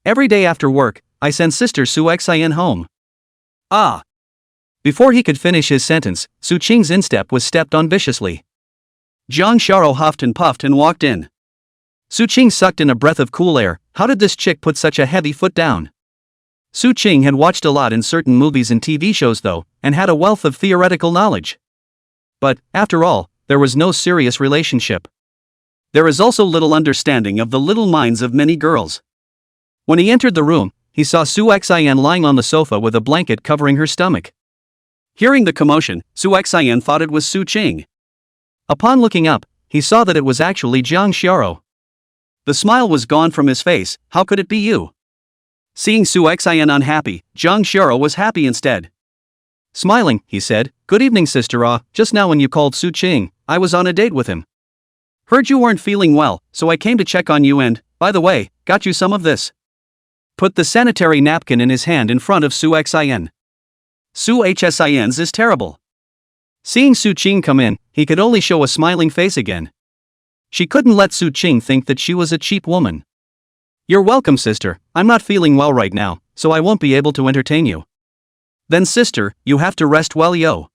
Every day after work, I send Sister Su Xin home." "Ah." Before he could finish his sentence, Su Qing's instep was stepped on viciously. Zhang Xiao huffed and puffed and walked in. Su Qing sucked in a breath of cool air. How did this chick put such a heavy foot down? Su Qing had watched a lot in certain movies and TV shows though, and had a wealth of theoretical knowledge. But, after all, there was no serious relationship. There is also little understanding of the little minds of many girls. When he entered the room, he saw Su Xin lying on the sofa with a blanket covering her stomach. Hearing the commotion, Su Xin thought it was Su Qing. Upon looking up, he saw that it was actually Zhang Xiao. The smile was gone from his face. "How could it be you?" Seeing Su Xin unhappy, Zhang Xiao was happy instead. Smiling, he said, "Good evening, Sister Ah. Just now when you called Su Qing, I was on a date with him. Heard you weren't feeling well, so I came to check on you and, by the way, got you some of this. Put the sanitary napkin in his hand in front of Su Xin. Su Hsin's is terrible. Seeing Su Qing come in, he could only show a smiling face again. She couldn't let Su Qing think that she was a cheap woman. You're welcome, sister. I'm not feeling well right now, so I won't be able to entertain you. Then sister, you have to rest well, yo.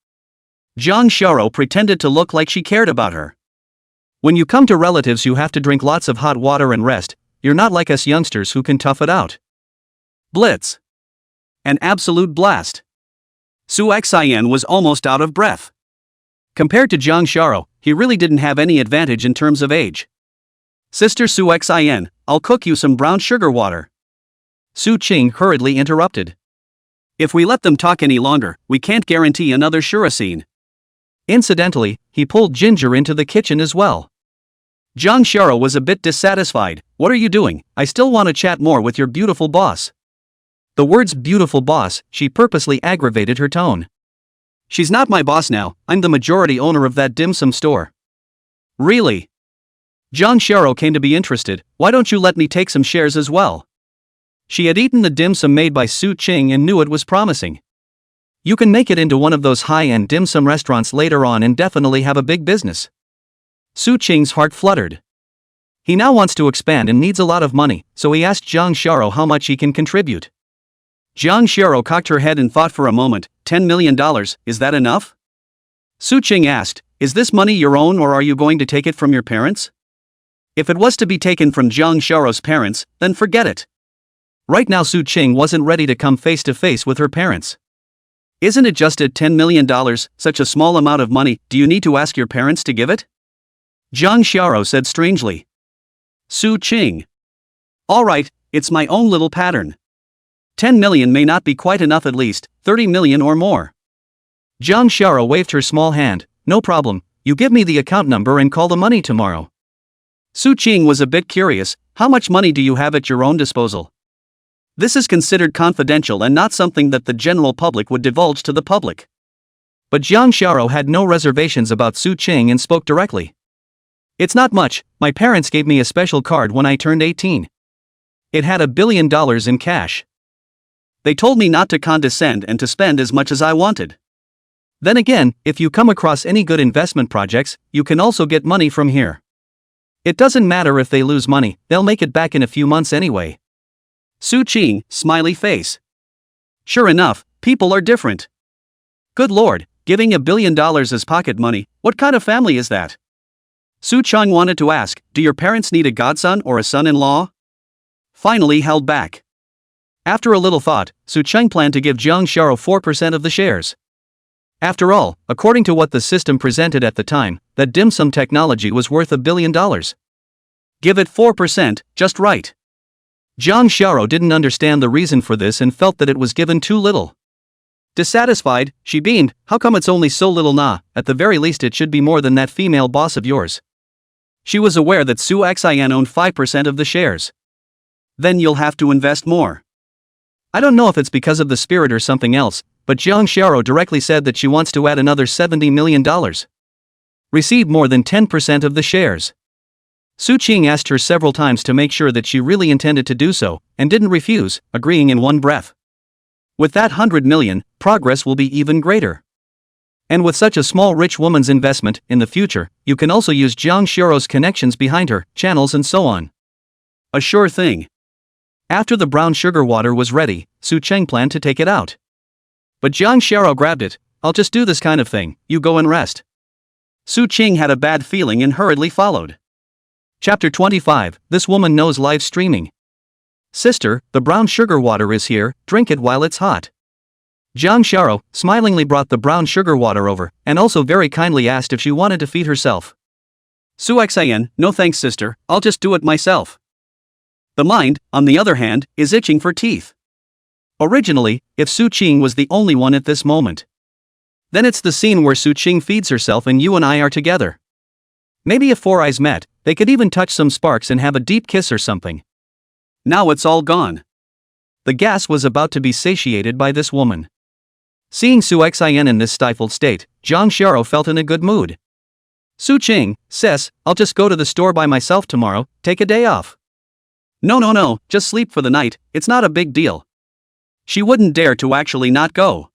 Jang Sharo pretended to look like she cared about her. When you come to relatives you have to drink lots of hot water and rest, you're not like us youngsters who can tough it out. Blitz. An absolute blast. Su Xin was almost out of breath. Compared to Jang Sharo, he really didn't have any advantage in terms of age. Sister Su Xin, I'll cook you some brown sugar water. Su Qing hurriedly interrupted. If we let them talk any longer, we can't guarantee another Shura scene. Incidentally, he pulled Ginger into the kitchen as well. Jang Sharo was a bit dissatisfied. What are you doing? I still want to chat more with your beautiful boss. The words beautiful boss, she purposely aggravated her tone. She's not my boss now, I'm the majority owner of that dim sum store. Really? Jang Sharo came to be interested. Why don't you let me take some shares as well? She had eaten the dim sum made by Su Qing and knew it was promising. You can make it into one of those high-end dim sum restaurants later on and definitely have a big business. Su Qing's heart fluttered. He now wants to expand and needs a lot of money, so he asked Jang Sharo how much he can contribute. Jang Sharo cocked her head and thought for a moment. $10 million, is that enough? Su Qing asked, is this money your own or are you going to take it from your parents? If it was to be taken from Jang Sharo's parents, then forget it. Right now Su Qing wasn't ready to come face to face with her parents. Isn't it just at $10 million, such a small amount of money, do you need to ask your parents to give it? Jang Sharo said strangely. Su Qing. Alright, it's my own little pattern. 10 million may not be quite enough, at least 30 million or more. Jang Sharo waved her small hand. No problem, you give me the account number and call the money tomorrow. Su Qing was a bit curious. How much money do you have at your own disposal? This is considered confidential and not something that the general public would divulge to the public. But Jang Sharo had no reservations about Su Qing and spoke directly. It's not much, my parents gave me a special card when I turned 18. It had $1 billion in cash. They told me not to condescend and to spend as much as I wanted. Then again, if you come across any good investment projects, you can also get money from here. It doesn't matter if they lose money, they'll make it back in a few months anyway. Su Qing, smiley face. Sure enough, people are different. Good lord, giving $1 billion as pocket money, what kind of family is that? Su Qing wanted to ask, do your parents need a godson or a son-in-law? Finally held back. After a little thought, Su Qing planned to give Jang Sharo 4% of the shares. After all, according to what the system presented at the time, that dim sum technology was worth $1 billion. Give it 4%, just right. Jang Sharo didn't understand the reason for this and felt that it was given too little. Dissatisfied, she beamed, how come it's only so little nah, at the very least it should be more than that female boss of yours. She was aware that Su Xin owned 5% of the shares. Then you'll have to invest more. I don't know if it's because of the spirit or something else, but Jang Sharo directly said that she wants to add another $70 million. Receive more than 10% of the shares. Su Qing asked her several times to make sure that she really intended to do so, and didn't refuse, agreeing in one breath. With that 100 million, progress will be even greater. And with such a small rich woman's investment, in the future, you can also use Jang Sharo's connections behind her, channels and so on. A sure thing. After the brown sugar water was ready, Su Qing planned to take it out. But Jang Sharo grabbed it. I'll just do this kind of thing, you go and rest. Su Qing had a bad feeling and hurriedly followed. Chapter 25, This Woman Knows Live Streaming. Sister, the brown sugar water is here, drink it while it's hot. Jang Sharo smilingly brought the brown sugar water over, and also very kindly asked if she wanted to feed herself. Su Xin, no thanks sister, I'll just do it myself. The mind, on the other hand, is itching for teeth. Originally, if Su Qing was the only one at this moment. Then it's the scene where Su Qing feeds herself and you and I are together. Maybe if four eyes met, they could even touch some sparks and have a deep kiss or something. Now it's all gone. The gas was about to be satiated by this woman. Seeing Su Xin in this stifled state, Jang Sharo felt in a good mood. Su Qing, sis, I'll just go to the store by myself tomorrow, take a day off. No, just sleep for the night, it's not a big deal. She wouldn't dare to actually not go.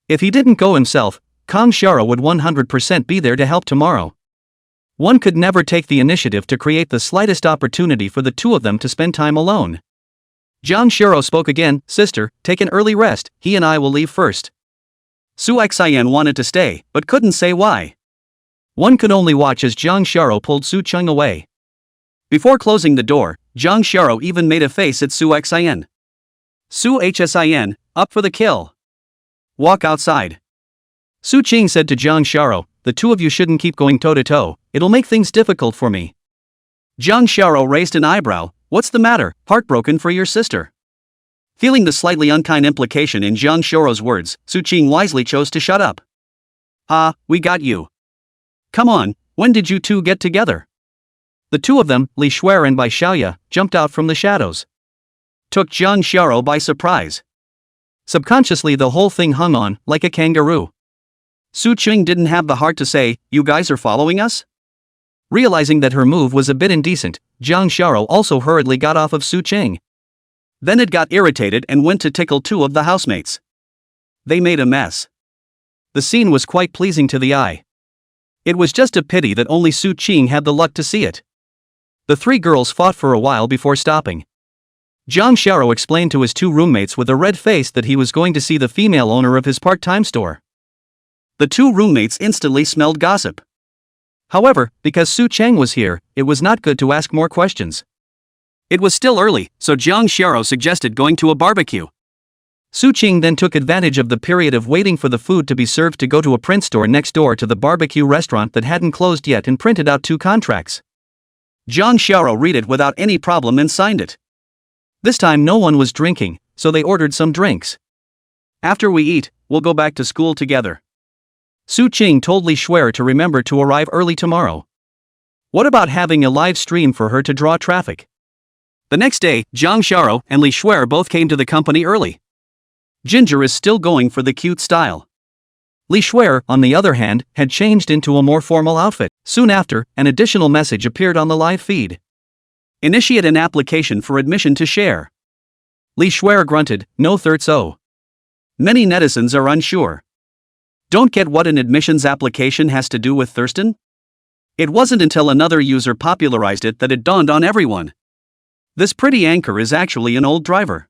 If he didn't go himself, Shara would 100% be there to help tomorrow. One could never take the initiative to create the slightest opportunity for the two of them to spend time alone. Jang spoke again. Sister, take an early rest, he and I will leave first. Su Xian wanted to stay, but couldn't say why. One could only watch as Jang pulled Su Cheng away. Before closing the door, Jang even made a face at Su Xian. Su Hsin, up for the kill. Walk outside. Su Qing said to Jang the two of you shouldn't keep going toe-to-toe, it'll make things difficult for me. Jang raised an eyebrow. What's the matter, heartbroken for your sister? Feeling the slightly unkind implication in Jang words, Su Qing wisely chose to shut up. We got you. Come on, when did you two get together? The two of them, Li Shuer and Bai Xiaoya, jumped out from the shadows. Took Jang by surprise. Subconsciously the whole thing hung on, like a kangaroo. Su Qing didn't have the heart to say, you guys are following us? Realizing that her move was a bit indecent, Jang also hurriedly got off of Su Qing. Then it got irritated and went to tickle two of the housemates. They made a mess. The scene was quite pleasing to the eye. It was just a pity that only Su Qing had the luck to see it. The three girls fought for a while before stopping. Jang explained to his two roommates with a red face that he was going to see the female owner of his part-time store. The two roommates instantly smelled gossip. However, because Su Cheng was here, it was not good to ask more questions. It was still early, so Jang suggested going to a barbecue. Su Qing then took advantage of the period of waiting for the food to be served to go to a print store next door to the barbecue restaurant that hadn't closed yet and printed out 2 contracts. Jang read it without any problem and signed it. This time no one was drinking, so they ordered some drinks. After we eat, we'll go back to school together. Su Qing told Li Shuer to remember to arrive early tomorrow. What about having a live stream for her to draw traffic? The next day, Jang and Li Shuer both came to the company early. Ginger is still going for the cute style. Li Shuer, on the other hand, had changed into a more formal outfit. Soon after, an additional message appeared on the live feed. Initiate an application for admission to share. Li Shuer grunted, no thirds. Many netizens are unsure. Don't get what an admissions application has to do with Thurston? It wasn't until another user popularized it that it dawned on everyone. This pretty anchor is actually an old driver.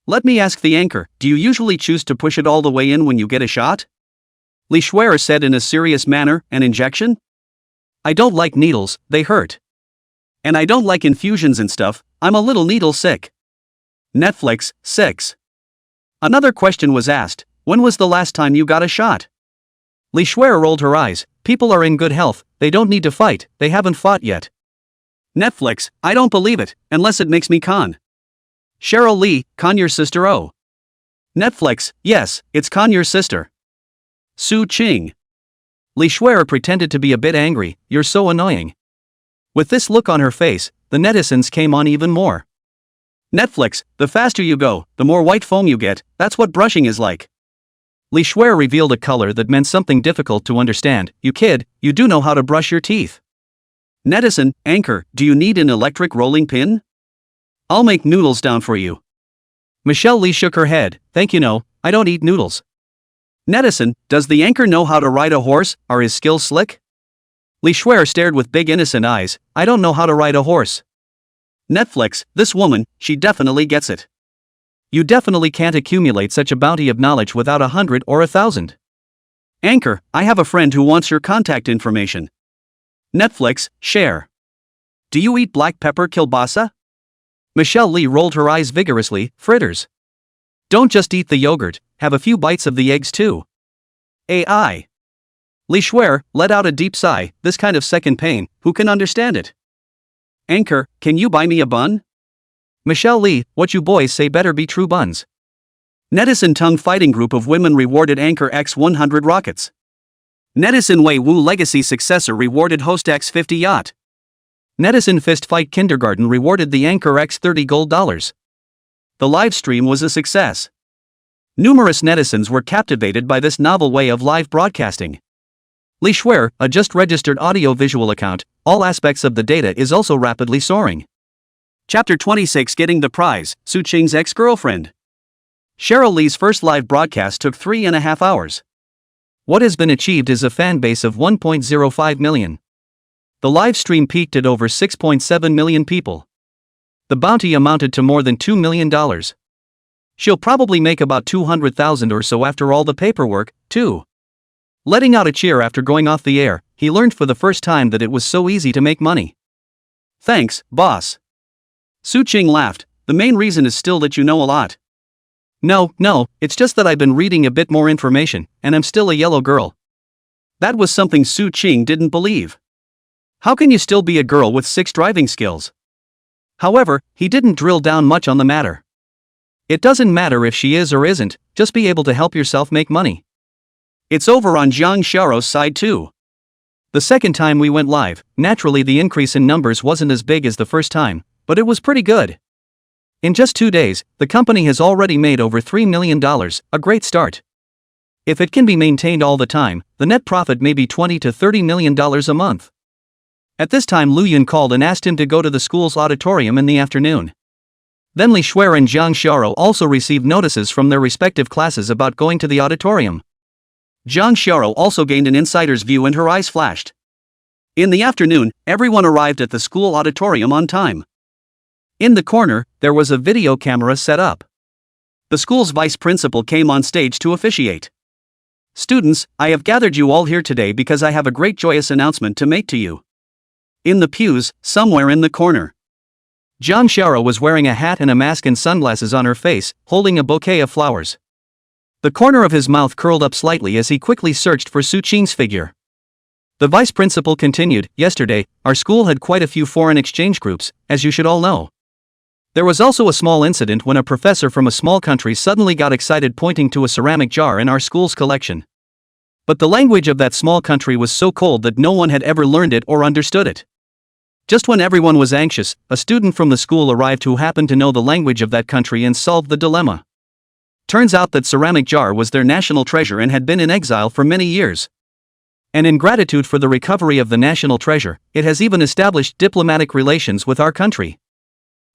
Let me ask the anchor, do you usually choose to push it all the way in when you get a shot? Li Shuer said in a serious manner, an injection? I don't like needles, they hurt. And I don't like infusions and stuff, I'm a little needle sick. Netflix, 6. Another question was asked, when was the last time you got a shot? Li Shuer rolled her eyes, people are in good health, they don't need to fight, they haven't fought yet. Netflix, I don't believe it, unless it makes me con. Cheryl Lee, con your sister oh. Netflix, yes, it's con your sister. Su Qing. Li Shuer pretended to be a bit angry, you're so annoying. With this look on her face, the netizens came on even more. Netflix, the faster you go, the more white foam you get, that's what brushing is like. Li Shuer revealed a color that meant something difficult to understand, you kid, you do know how to brush your teeth. Netizen, anchor, do you need an electric rolling pin? I'll make noodles down for you. Michelle Lee shook her head, thank you no, I don't eat noodles. Netizen, does the anchor know how to ride a horse, are his skills slick? Li Shuer stared with big innocent eyes, I don't know how to ride a horse. Netflix, this woman, she definitely gets it. You definitely can't accumulate such a bounty of knowledge without 100 or 1,000. Anchor, I have a friend who wants your contact information. Netflix, share. Do you eat black pepper kielbasa? Michelle Lee rolled her eyes vigorously, fritters. Don't just eat the yogurt, have a few bites of the eggs too. AI. Li Shuer let out a deep sigh, this kind of second pain, who can understand it? Anchor, can you buy me a bun? Michelle Lee, what you boys say better be true buns. Netizen tongue fighting group of women rewarded Anchor X 100 rockets. Netizen Wei Wu legacy successor rewarded Host X 50 yacht. Netizen Fist Fight Kindergarten rewarded the Anchor X $30 gold. The live stream was a success. Numerous netizens were captivated by this novel way of live broadcasting. Li Shuer, a just registered audio-visual account, all aspects of the data is also rapidly soaring. Chapter 26 Getting the Prize, Su Qing's Ex-Girlfriend. Shara Lee's first live broadcast took 3.5 hours. What has been achieved is a fan base of 1.05 million. The live stream peaked at over 6.7 million people. The bounty amounted to more than $2 million. She'll probably make about 200,000 or so after all the paperwork, too. Letting out a cheer after going off the air, he learned for the first time that it was so easy to make money. Thanks, boss. Su Qing laughed. The main reason is still that you know a lot. No, it's just that I've been reading a bit more information, and I'm still a yellow girl. That was something Su Qing didn't believe. How can you still be a girl with 6 driving skills? However, he didn't drill down much on the matter. It doesn't matter if she is or isn't, just be able to help yourself make money. It's over on Jang Xiao's side too. The second time we went live, naturally the increase in numbers wasn't as big as the first time, but it was pretty good. In just 2 days, the company has already made over $3 million, a great start. If it can be maintained all the time, the net profit may be $20 to $30 million a month. At this time Lu Yun called and asked him to go to the school's auditorium in the afternoon. Then Li Shuer and Zhang Xiao also received notices from their respective classes about going to the auditorium. Zhang Xiao also gained an insider's view and her eyes flashed. In the afternoon, everyone arrived at the school auditorium on time. In the corner, there was a video camera set up. The school's vice principal came on stage to officiate. Students, I have gathered you all here today because I have a great joyous announcement to make to you. In the pews, somewhere in the corner, Zhang Xiao was wearing a hat and a mask and sunglasses on her face, holding a bouquet of flowers. The corner of his mouth curled up slightly as he quickly searched for Su Qing's figure. The vice principal continued, yesterday, our school had quite a few foreign exchange groups, as you should all know. There was also a small incident when a professor from a small country suddenly got excited pointing to a ceramic jar in our school's collection. But the language of that small country was so cold that no one had ever learned it or understood it. Just when everyone was anxious, a student from the school arrived who happened to know the language of that country and solved the dilemma. Turns out that ceramic jar was their national treasure and had been in exile for many years. And in gratitude for the recovery of the national treasure, it has even established diplomatic relations with our country.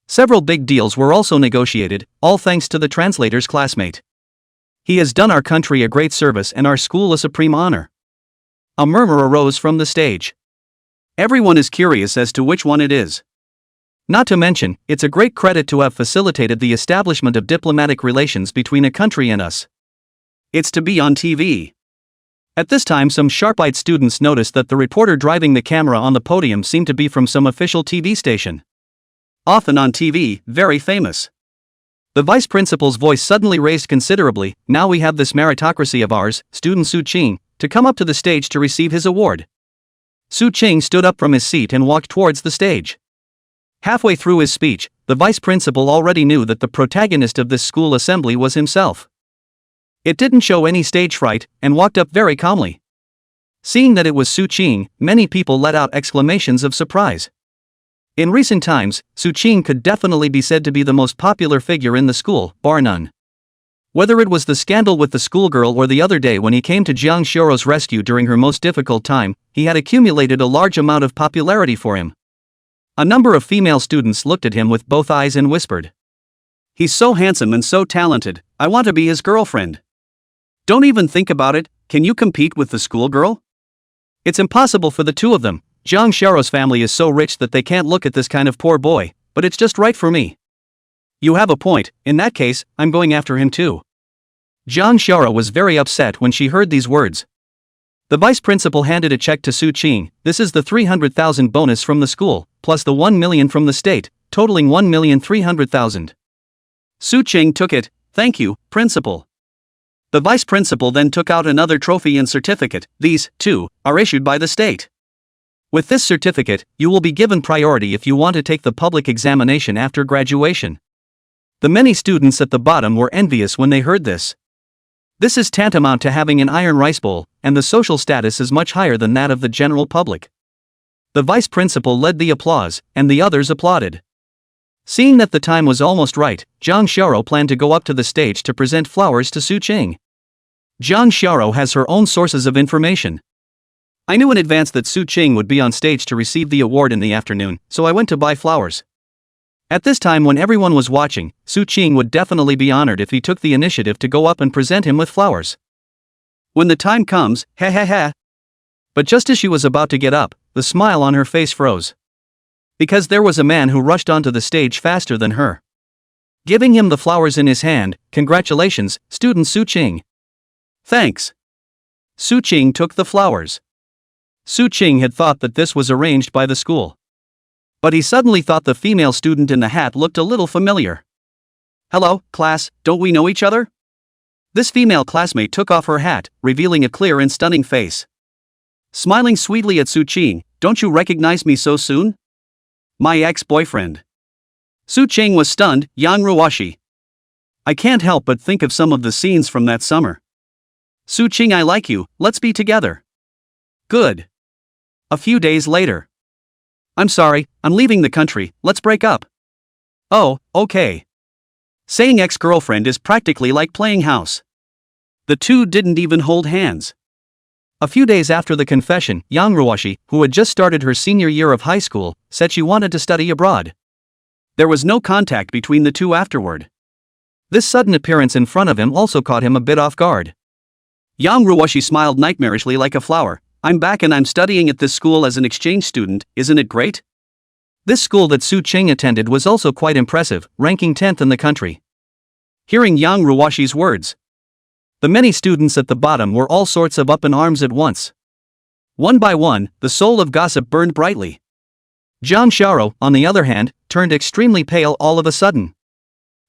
Several big deals were also negotiated, all thanks to the translator's classmate. He has done our country a great service and our school a supreme honor. A murmur arose from the stage. Everyone is curious as to which one it is. Not to mention, it's a great credit to have facilitated the establishment of diplomatic relations between a country and us. It's to be on TV. At this time some sharp-eyed students noticed that the reporter driving the camera on the podium seemed to be from some official TV station. Often on TV, very famous. The vice principal's voice suddenly raised considerably. Now we have this meritocracy of ours, student Su Qing, to come up to the stage to receive his award. Su Qing stood up from his seat and walked towards the stage. Halfway through his speech, the vice principal already knew that the protagonist of this school assembly was himself. It didn't show any stage fright, and walked up very calmly. Seeing that it was Su Qing, many people let out exclamations of surprise. In recent times, Su Qing could definitely be said to be the most popular figure in the school, bar none. Whether it was the scandal with the schoolgirl or the other day when he came to Jiang Xiao's rescue during her most difficult time, he had accumulated a large amount of popularity for him. A number of female students looked at him with both eyes and whispered, "He's so handsome and so talented, I want to be his girlfriend." Don't even think about it, can you compete with the schoolgirl? It's impossible for the two of them. Zhang Xiao's family is so rich that they can't look at this kind of poor boy, but it's just right for me. You have a point, in that case, I'm going after him too. Zhang Xiao was very upset when she heard these words. The vice principal handed a check to Su Qing. This is the 300,000 bonus from the school, plus the 1 million from the state, totaling 1,300,000. Su Qing took it. Thank you, principal. The vice principal then took out another trophy and certificate. These, too, are issued by the state. With this certificate, you will be given priority if you want to take the public examination after graduation. The many students at the bottom were envious when they heard this. This is tantamount to having an iron rice bowl, and the social status is much higher than that of the general public. The vice principal led the applause, and the others applauded. Seeing that the time was almost right, Zhang Xiao planned to go up to the stage to present flowers to Su Qing. Zhang Xiao has her own sources of information. I knew in advance that Su Qing would be on stage to receive the award in the afternoon, so I went to buy flowers. At this time when everyone was watching, Su-ching would definitely be honored if he took the initiative to go up and present him with flowers. When the time comes, heh heh heh. But just as she was about to get up, the smile on her face froze. Because there was a man who rushed onto the stage faster than her. Giving him the flowers in his hand, "Congratulations, student Su-ching." "Thanks." Su-ching took the flowers. Su-ching had thought that this was arranged by the school. But he suddenly thought the female student in the hat looked a little familiar. "Hello, class, don't we know each other?" This female classmate took off her hat, revealing a clear and stunning face. Smiling sweetly at Su-ching, "Don't you recognize me so soon?" "My ex-boyfriend." Su-ching was stunned. "Yang Ruwashi. I can't help but think of some of the scenes from that summer. Su-ching, I like you, let's be together." "Good." A few days later. "I'm sorry, I'm leaving the country, let's break up." "Oh, okay." Saying ex-girlfriend is practically like playing house. The two didn't even hold hands. A few days after the confession, Yang Ruwashi, who had just started her senior year of high school, said she wanted to study abroad. There was no contact between the two afterward. This sudden appearance in front of him also caught him a bit off guard. Yang Ruwashi smiled nightmarishly like a flower. "I'm back and I'm studying at this school as an exchange student, isn't it great?" This school that Su-ching attended was also quite impressive, ranking 10th in the country. Hearing Yang Ruwashi's words, the many students at the bottom were all sorts of up in arms at once. One by one, the soul of gossip burned brightly. Jang Shara, on the other hand, turned extremely pale all of a sudden.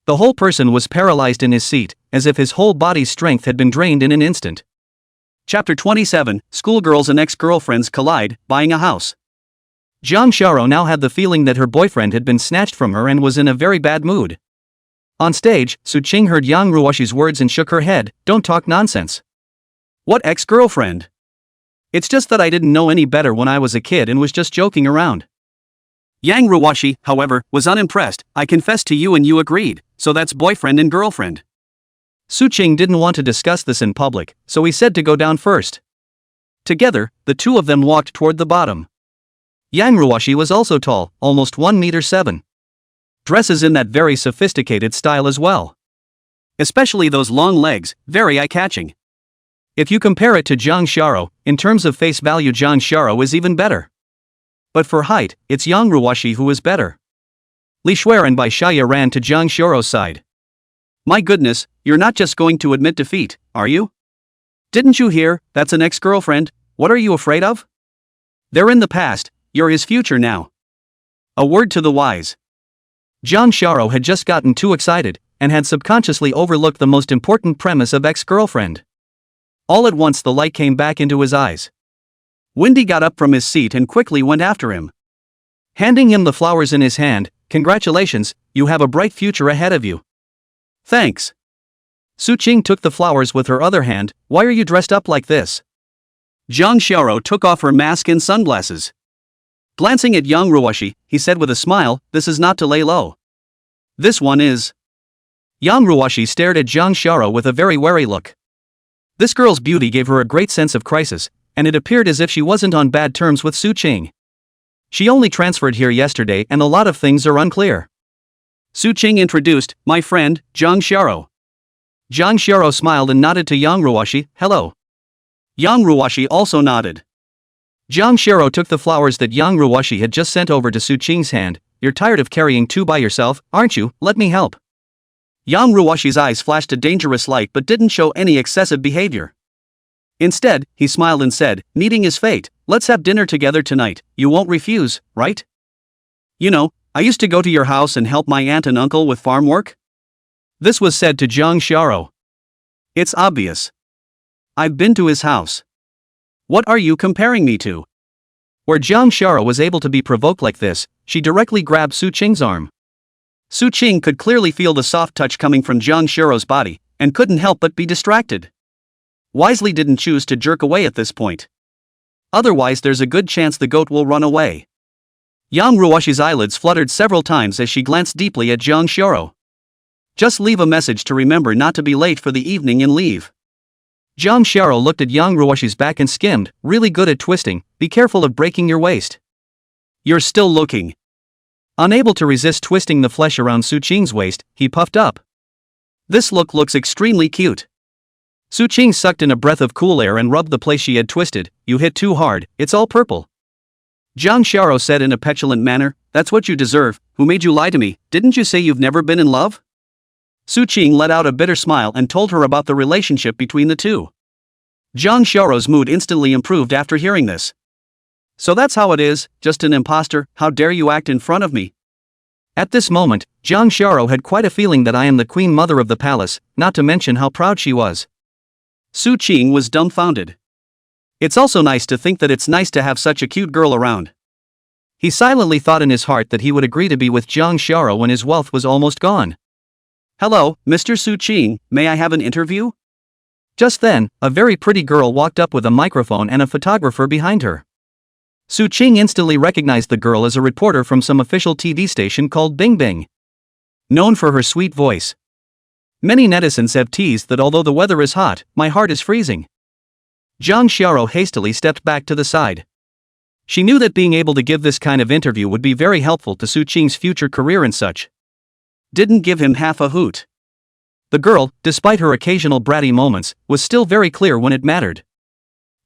The whole person was paralyzed in his seat, as if his whole body's strength had been drained in an instant. Chapter 27, Schoolgirls and Ex-Girlfriends Collide, Buying a House. Jang Shara now had the feeling that her boyfriend had been snatched from her and was in a very bad mood. On stage, Su-ching heard Yang Ruwashi's words and shook her head. "Don't talk nonsense." "What ex-girlfriend? It's just that I didn't know any better when I was a kid and was just joking around." Yang Ruwashi, however, was unimpressed. "I confessed to you and you agreed, so that's boyfriend and girlfriend." Su-ching didn't want to discuss this in public, so he said to go down first. Together, the two of them walked toward the bottom. Yang Ruwashi was also tall, almost 1 meter 7. Dresses in that very sophisticated style as well. Especially those long legs, very eye-catching. If you compare it to Jang Shara, in terms of face value Jang Shara is even better. But for height, it's Yang Ruwashi who is better. Li Shuer and Bai Shaya ran to Jang Shara's side. "My goodness, you're not just going to admit defeat, are you? Didn't you hear, that's an ex-girlfriend, what are you afraid of? They're in the past, you're his future now." A word to the wise. Jang Shara had just gotten too excited, and had subconsciously overlooked the most important premise of ex-girlfriend. All at once the light came back into his eyes. Windy got up from his seat and quickly went after him. Handing him the flowers in his hand, "Congratulations, you have a bright future ahead of you." "Thanks." Su-ching took the flowers with her other hand. "Why are you dressed up like this?" Jang Shara took off her mask and sunglasses. Glancing at Yang Ruwashi, he said with a smile, "This is not to lay low. This one is." Yang Ruwashi stared at Jang Shara with a very wary look. This girl's beauty gave her a great sense of crisis, and it appeared as if she wasn't on bad terms with Su-ching. She only transferred here yesterday and a lot of things are unclear. Su-ching introduced, "My friend, Jang Shara." Jang Shara smiled and nodded to Yang Ruwashi, "Hello." Yang Ruwashi also nodded. Jang Shara took the flowers that Yang Ruwashi had just sent over to Su-ching's hand. "You're tired of carrying two by yourself, aren't you? Let me help." Yang Ruwashi's eyes flashed a dangerous light but didn't show any excessive behavior. Instead, he smiled and said, "Meeting is fate, let's have dinner together tonight, you won't refuse, right? You know, I used to go to your house and help my aunt and uncle with farm work." This was said to Jang Shara. "It's obvious. I've been to his house. What are you comparing me to?" Where Jang Shara was able to be provoked like this, she directly grabbed Su-ching's arm. Su-ching could clearly feel the soft touch coming from Jang Shara's body, and couldn't help but be distracted. Wisely didn't choose to jerk away at this point. Otherwise there's a good chance the goat will run away. Yang Ruwashi's eyelids fluttered several times as she glanced deeply at Jang Shara. "Just leave a message to remember not to be late for the evening and leave." Jang Shara looked at Yang Ruwashi's back and skimmed, "Really good at twisting, be careful of breaking your waist." "You're still looking." Unable to resist twisting the flesh around Su Qing's waist, he puffed up. This look looks extremely cute. Su Qing sucked in a breath of cool air and rubbed the place she had twisted. You hit too hard, it's all purple. Jang Shara said in a petulant manner, that's what you deserve. Who made you lie to me? Didn't you say you've never been in love? Su Qing let out a bitter smile and told her about the relationship between the two. Jang Shara's mood instantly improved after hearing this. So that's how it is, just an imposter. How dare you act in front of me? At this moment, Jang Shara had quite a feeling that I am the queen mother of the palace, not to mention how proud she was. Su Qing was dumbfounded. It's also nice to think that it's nice to have such a cute girl around. He silently thought in his heart that he would agree to be with Jang Shara when his wealth was almost gone. Hello, Mr. Su Qing, may I have an interview? Just then, a very pretty girl walked up with a microphone and a photographer behind her. Su Qing instantly recognized the girl as a reporter from some official TV station called Bing Bing. Known for her sweet voice. Many netizens have teased that although the weather is hot, my heart is freezing. Jang Shara hastily stepped back to the side. She knew that being able to give this kind of interview would be very helpful to Su Qing's future career and such. Didn't give him half a hoot. The girl, despite her occasional bratty moments, was still very clear when it mattered.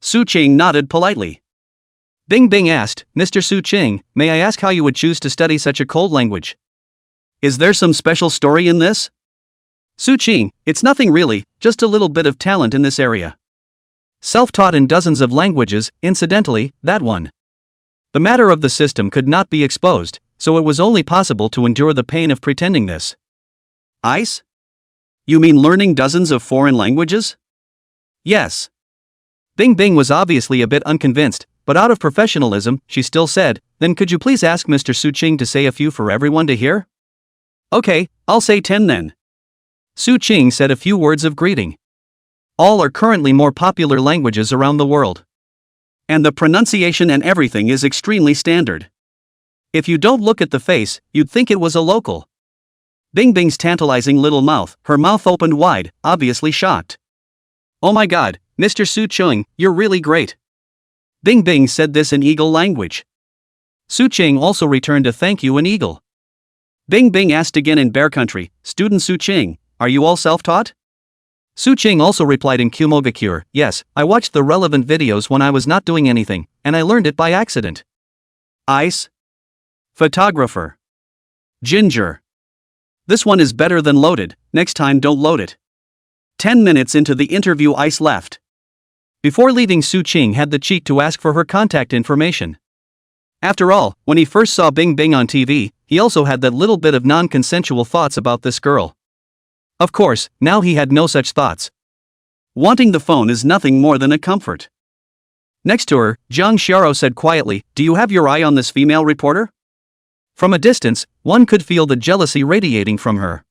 Su Qing nodded politely. Bing Bing asked, Mr. Su Qing, may I ask how you would choose to study such a cold language? Is there some special story in this? Su Qing, it's nothing really, just a little bit of talent in this area. Self-taught in dozens of languages, incidentally, that one. The matter of the system could not be exposed, so it was only possible to endure the pain of pretending this. Ice? You mean learning dozens of foreign languages? Yes. Bing Bing was obviously a bit unconvinced, but out of professionalism, she still said, then could you please ask Mr. Su Qing to say a few for everyone to hear? Okay, I'll say 10 then. Su Qing said a few words of greeting. All are currently more popular languages around the world. And the pronunciation and everything is extremely standard. If you don't look at the face, you'd think it was a local. Bing Bing's tantalizing little mouth, her mouth opened wide, obviously shocked. Oh my god, Mr. Su Qing, you're really great. Bing Bing said this in eagle language. Su Qing also returned a thank you in eagle. Bing Bing asked again in bear country, student Su Qing, are you all self-taught? Su Qing also replied in Kumogakure, yes, I watched the relevant videos when I was not doing anything, and I learned it by accident. Ice. Photographer. Ginger. This one is better than loaded, next time don't load it. 10 minutes into the interview Ice left. Before leaving Su Qing had the cheek to ask for her contact information. After all, when he first saw Bing Bing on TV, he also had that little bit of non-consensual thoughts about this girl. Of course, now he had no such thoughts. Wanting the phone is nothing more than a comfort. Next to her, Jang Shara said quietly, do you have your eye on this female reporter? From a distance, one could feel the jealousy radiating from her.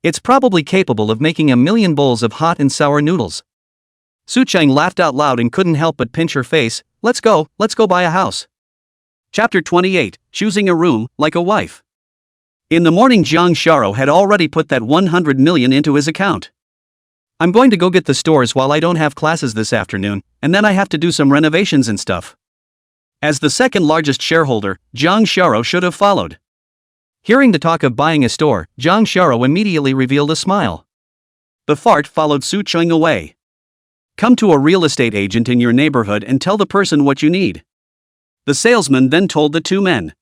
It's probably capable of making a million bowls of hot and sour noodles. Su Qing laughed out loud and couldn't help but pinch her face. Let's go buy a house. Chapter 28, Choosing a Room, Like a Wife. In the morning Jang Shara had already put that 100 million into his account. I'm going to go get the stores while I don't have classes this afternoon, and then I have to do some renovations and stuff. As the second largest shareholder, Jang Shara should have followed. Hearing the talk of buying a store, Jang Shara immediately revealed a smile. The fart followed Su Qing away. Come to a real estate agent in your neighborhood and tell the person what you need. The salesman then told the two men.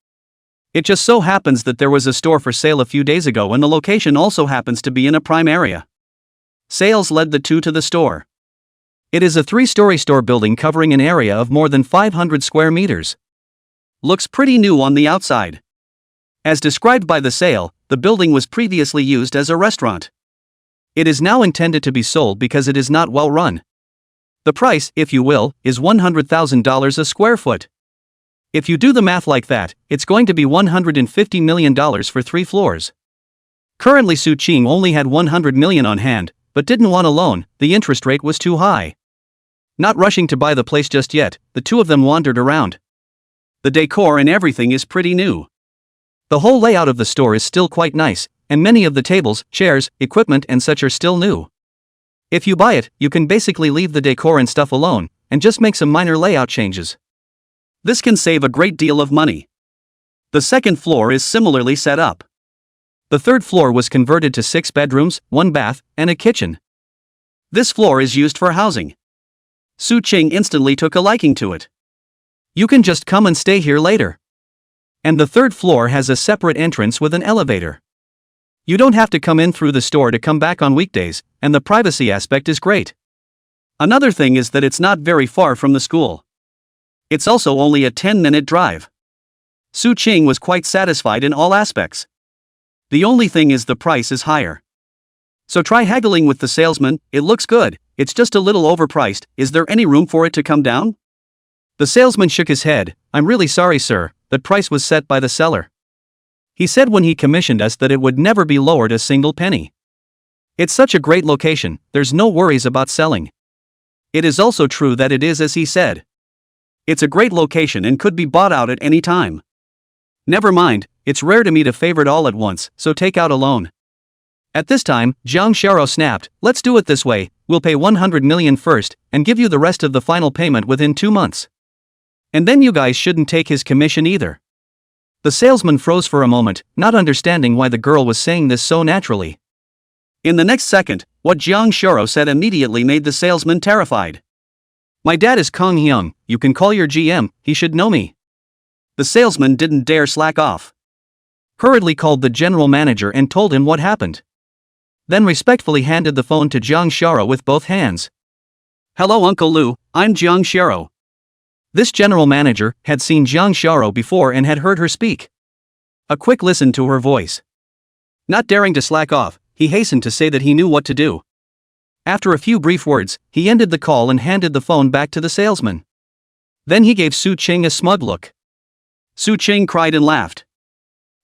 It just so happens that there was a store for sale a few days ago and the location also happens to be in a prime area. Sales led the two to the store. It is a 3-story store building covering an area of more than 500 square meters. Looks pretty new on the outside. As described by the sale, the building was previously used as a restaurant. It is now intended to be sold because it is not well run. The price, if you will, is $100,000 a square foot. If you do the math like that, it's going to be $150 million for 3 floors. Currently Su Qing only had 100 million on hand, but didn't want a loan, the interest rate was too high. Not rushing to buy the place just yet, the two of them wandered around. The decor and everything is pretty new. The whole layout of the store is still quite nice, and many of the tables, chairs, equipment and such are still new. If you buy it, you can basically leave the decor and stuff alone, and just make some minor layout changes. This can save a great deal of money. The second floor is similarly set up. The third floor was converted to 6 bedrooms, 1 bath, and a kitchen. This floor is used for housing. Su Ching instantly took a liking to it. You can just come and stay here later. And the third floor has a separate entrance with an elevator. You don't have to come in through the store to come back on weekdays, and the privacy aspect is great. Another thing is that it's not very far from the school. It's also only a 10-minute drive. Su Ching was quite satisfied in all aspects. The only thing is the price is higher. So try haggling with the salesman. It looks good, it's just a little overpriced. Is there any room for it to come down? The salesman shook his head. I'm really sorry, sir, that price was set by the seller. He said when he commissioned us that it would never be lowered a single penny. It's such a great location, there's no worries about selling. It is also true that it is as he said. It's a great location and could be bought out at any time. Never mind, it's rare to meet a favorite all at once, so take out a loan. At this time, Jang Shara snapped, let's do it this way, we'll pay 100 million first, and give you the rest of the final payment within 2 months. And then you guys shouldn't take his commission either. The salesman froze for a moment, not understanding why the girl was saying this so naturally. In the next second, what Jang Shara said immediately made the salesman terrified. My dad is Kong Hyung, you can call your GM, he should know me. The salesman didn't dare slack off. Hurriedly called the general manager and told him what happened. Then respectfully handed the phone to Jang Shara with both hands. Hello Uncle Lu, I'm Jang Shara. This general manager had seen Jang Shara before and had heard her speak. A quick listen to her voice. Not daring to slack off, he hastened to say that he knew what to do. After a few brief words, he ended the call and handed the phone back to the salesman. Then he gave Su Ching a smug look. Su Ching cried and laughed.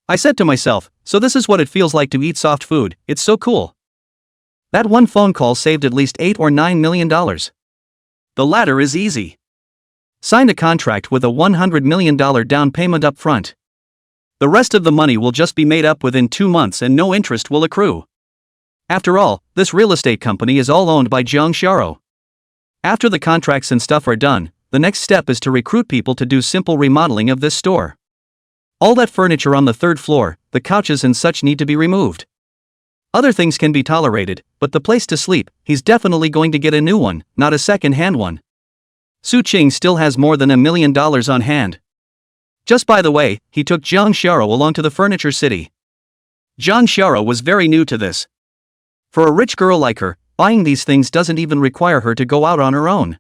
I said to myself, so this is what it feels like to eat soft food, it's so cool. That one phone call saved at least $8 or $9 million. The latter is easy. Signed a contract with a $100 million down payment up front. The rest of the money will just be made up within 2 months and no interest will accrue. After all, this real estate company is all owned by Jang Shara. After the contracts and stuff are done, the next step is to recruit people to do simple remodeling of this store. All that furniture on the third floor, the couches and such need to be removed. Other things can be tolerated, but the place to sleep, he's definitely going to get a new one, not a second-hand one. Su Ching still has more than $1 million on hand. Just by the way, he took Jang Shara along to the furniture city. Jang Shara was very new to this. For a rich girl like her, buying these things doesn't even require her to go out on her own.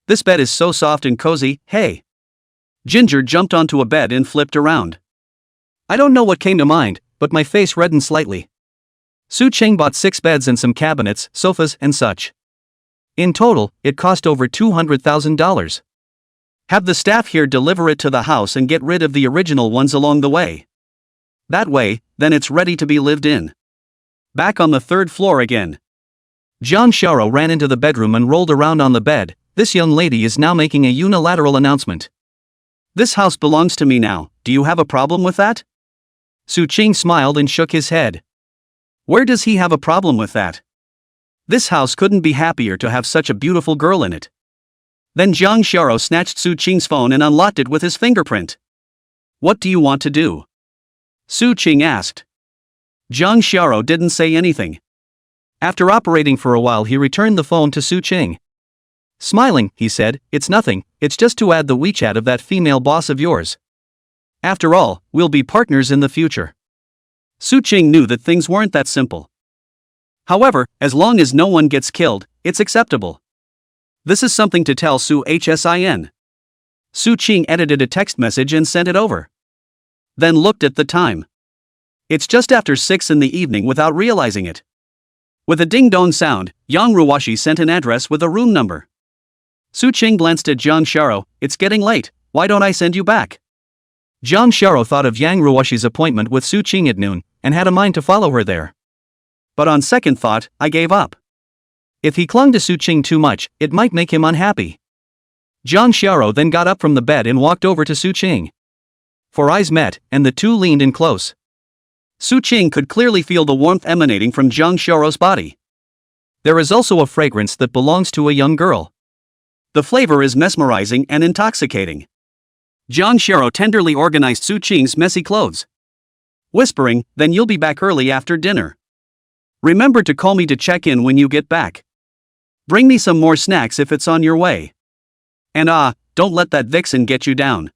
This bed is so soft and cozy, hey. Ginger jumped onto a bed and flipped around. I don't know what came to mind, but my face reddened slightly. Su Ching bought 6 beds and some cabinets, sofas and such. In total, it cost over $200,000. Have the staff here deliver it to the house and get rid of the original ones along the way. That way, then it's ready to be lived in. Back on the third floor again. Jang Shara ran into the bedroom and rolled around on the bed. This young lady is now making a unilateral announcement. This house belongs to me now, do you have a problem with that? Su Ching smiled and shook his head. Where does he have a problem with that? This house couldn't be happier to have such a beautiful girl in it. Then Jang Shara snatched Su Ching's phone and unlocked it with his fingerprint. What do you want to do? Su Ching asked. Jang Shara didn't say anything. After operating for a while, he returned the phone to Su Ching. Smiling, he said, it's nothing, it's just to add the WeChat of that female boss of yours. After all, we'll be partners in the future. Su Ching knew that things weren't that simple. However, as long as no one gets killed, it's acceptable. This is something to tell Su Hsin. Su Ching edited a text message and sent it over. Then looked at the time. It's just after 6 in the evening without realizing it. With a ding-dong sound, Yang Ruwashi sent an address with a room number. Su Ching glanced at Jang Shara. It's getting late, why don't I send you back? Jang Shara thought of Yang Ruwashi's appointment with Su Ching at noon, and had a mind to follow her there. But on second thought, I gave up. If he clung to Su Ching too much, it might make him unhappy. Jang Shara then got up from the bed and walked over to Su Ching. For eyes met, and the two leaned in close. Su Ching could clearly feel the warmth emanating from Jang Shara's body. There is also a fragrance that belongs to a young girl. The flavor is mesmerizing and intoxicating. Jang Shara tenderly organized Su Qing's messy clothes, whispering, "Then you'll be back early after dinner. Remember to call me to check in when you get back. Bring me some more snacks if it's on your way. And don't let that vixen get you down.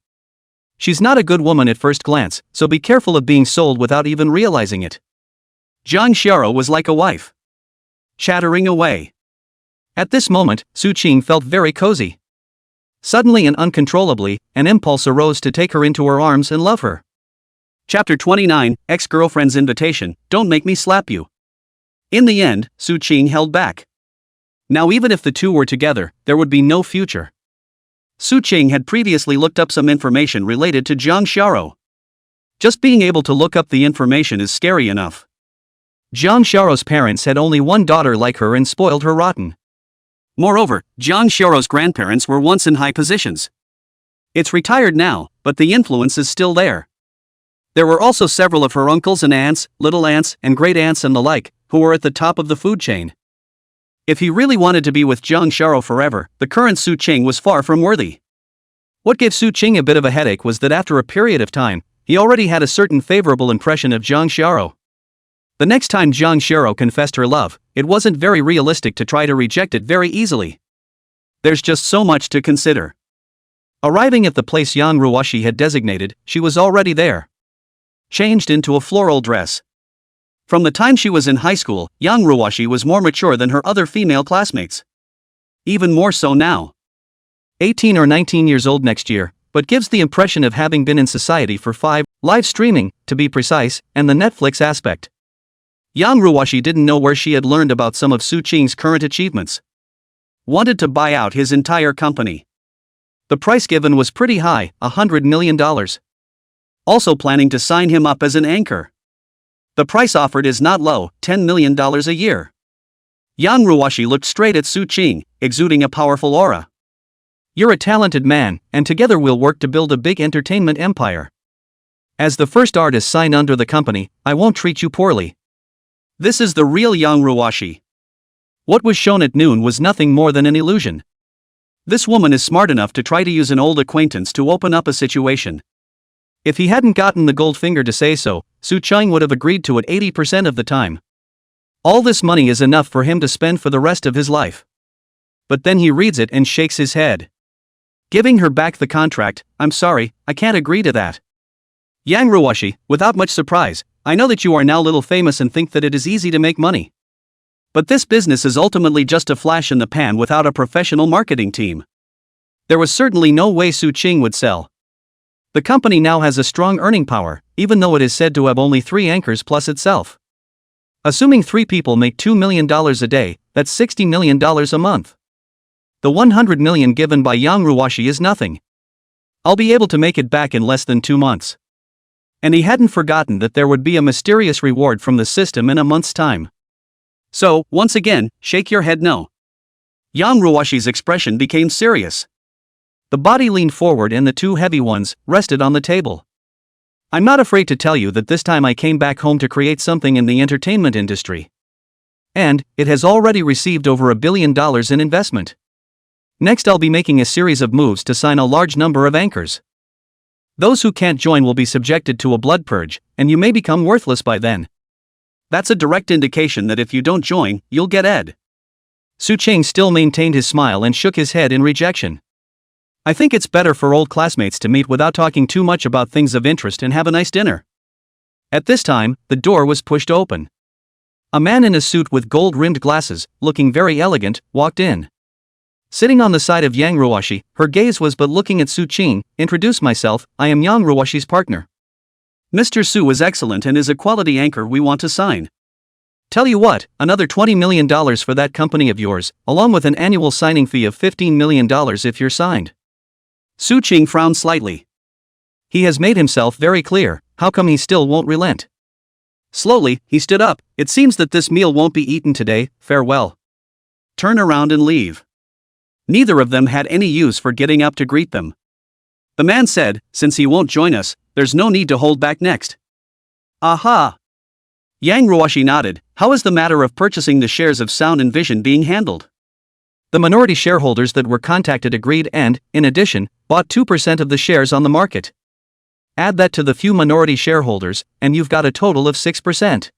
She's not a good woman at first glance, so be careful of being sold without even realizing it." Jang Shara was like a wife, chattering away. At this moment, Su Qing felt very cozy. Suddenly and uncontrollably, an impulse arose to take her into her arms and love her. Chapter 29, Ex-Girlfriend's Invitation, Don't Make Me Slap You. In the end, Su Qing held back. Now even if the two were together, there would be no future. Su Qing had previously looked up some information related to Jang Shara. Just being able to look up the information is scary enough. Jang Shara's parents had only one daughter like her and spoiled her rotten. Moreover, Jang Shara's grandparents were once in high positions. It's retired now, but the influence is still there. There were also several of her uncles and aunts, little aunts, and great aunts and the like, who were at the top of the food chain. If he really wanted to be with Jang Shara forever, the current Su Qing was far from worthy. What gave Su Qing a bit of a headache was that after a period of time, he already had a certain favorable impression of Jang Shara. The next time Jang Shara confessed her love, it wasn't very realistic to try to reject it very easily. There's just so much to consider. Arriving at the place Yang Ruwashi had designated, she was already there, changed into a floral dress. From the time she was in high school, Yang Ruwashi was more mature than her other female classmates. Even more so now. 18 or 19 years old next year, but gives the impression of having been in society for 5, live streaming, to be precise, and the Netflix aspect. Yang Ruwashi didn't know where she had learned about some of Su Qing's current achievements. Wanted to buy out his entire company. The price given was pretty high, $100 million. Also planning to sign him up as an anchor. The price offered is not low, $10 million a year. Yang Ruwashi looked straight at Su Qing, exuding a powerful aura. "You're a talented man, and together we'll work to build a big entertainment empire. As the first artist signed under the company, I won't treat you poorly." This is the real Yang Ruwashi. What was shown at noon was nothing more than an illusion. This woman is smart enough to try to use an old acquaintance to open up a situation. If he hadn't gotten the gold finger to say so, Su Qing would have agreed to it 80% of the time. All this money is enough for him to spend for the rest of his life. But then he reads it and shakes his head. Giving her back the contract, "I'm sorry, I can't agree to that." Yang Ruwashi, without much surprise, "I know that you are now little famous and think that it is easy to make money. But this business is ultimately just a flash in the pan without a professional marketing team." There was certainly no way Su Qing would sell. The company now has a strong earning power, even though it is said to have only 3 anchors plus itself. Assuming 3 people make $2 million a day, that's $60 million a month. The $100 million given by Yang Ruwashi is nothing. I'll be able to make it back in less than 2 months. And he hadn't forgotten that there would be a mysterious reward from the system in a month's time. So, once again, shake your head no. Yang Ruwashi's expression became serious. The body leaned forward and the 2 heavy ones rested on the table. "I'm not afraid to tell you that this time I came back home to create something in the entertainment industry. And it has already received over $1 billion in investment. Next I'll be making a series of moves to sign a large number of anchors. Those who can't join will be subjected to a blood purge, and you may become worthless by then. That's a direct indication that if you don't join, you'll get Ed." Su Qing still maintained his smile and shook his head in rejection. "I think it's better for old classmates to meet without talking too much about things of interest and have a nice dinner." At this time, the door was pushed open. A man in a suit with gold-rimmed glasses, looking very elegant, walked in. Sitting on the side of Yang Ruwashi, her gaze was but looking at Su Qing. "Introduce myself, I am Yang Ruwashi's partner. Mr. Su is excellent and is a quality anchor we want to sign. Tell you what, another $20 million for that company of yours, along with an annual signing fee of $15 million if you're signed." Su Qing frowned slightly. He has made himself very clear, how come he still won't relent? Slowly, he stood up. "It seems that this meal won't be eaten today, farewell. Turn around and leave." Neither of them had any use for getting up to greet them. The man said, "Since he won't join us, there's no need to hold back next." "Aha!" Yang Ruwashi nodded. "How is the matter of purchasing the shares of Sound and Vision being handled?" The minority shareholders that were contacted agreed and, in addition, bought 2% of the shares on the market. Add that to the few minority shareholders, and you've got a total of 6%.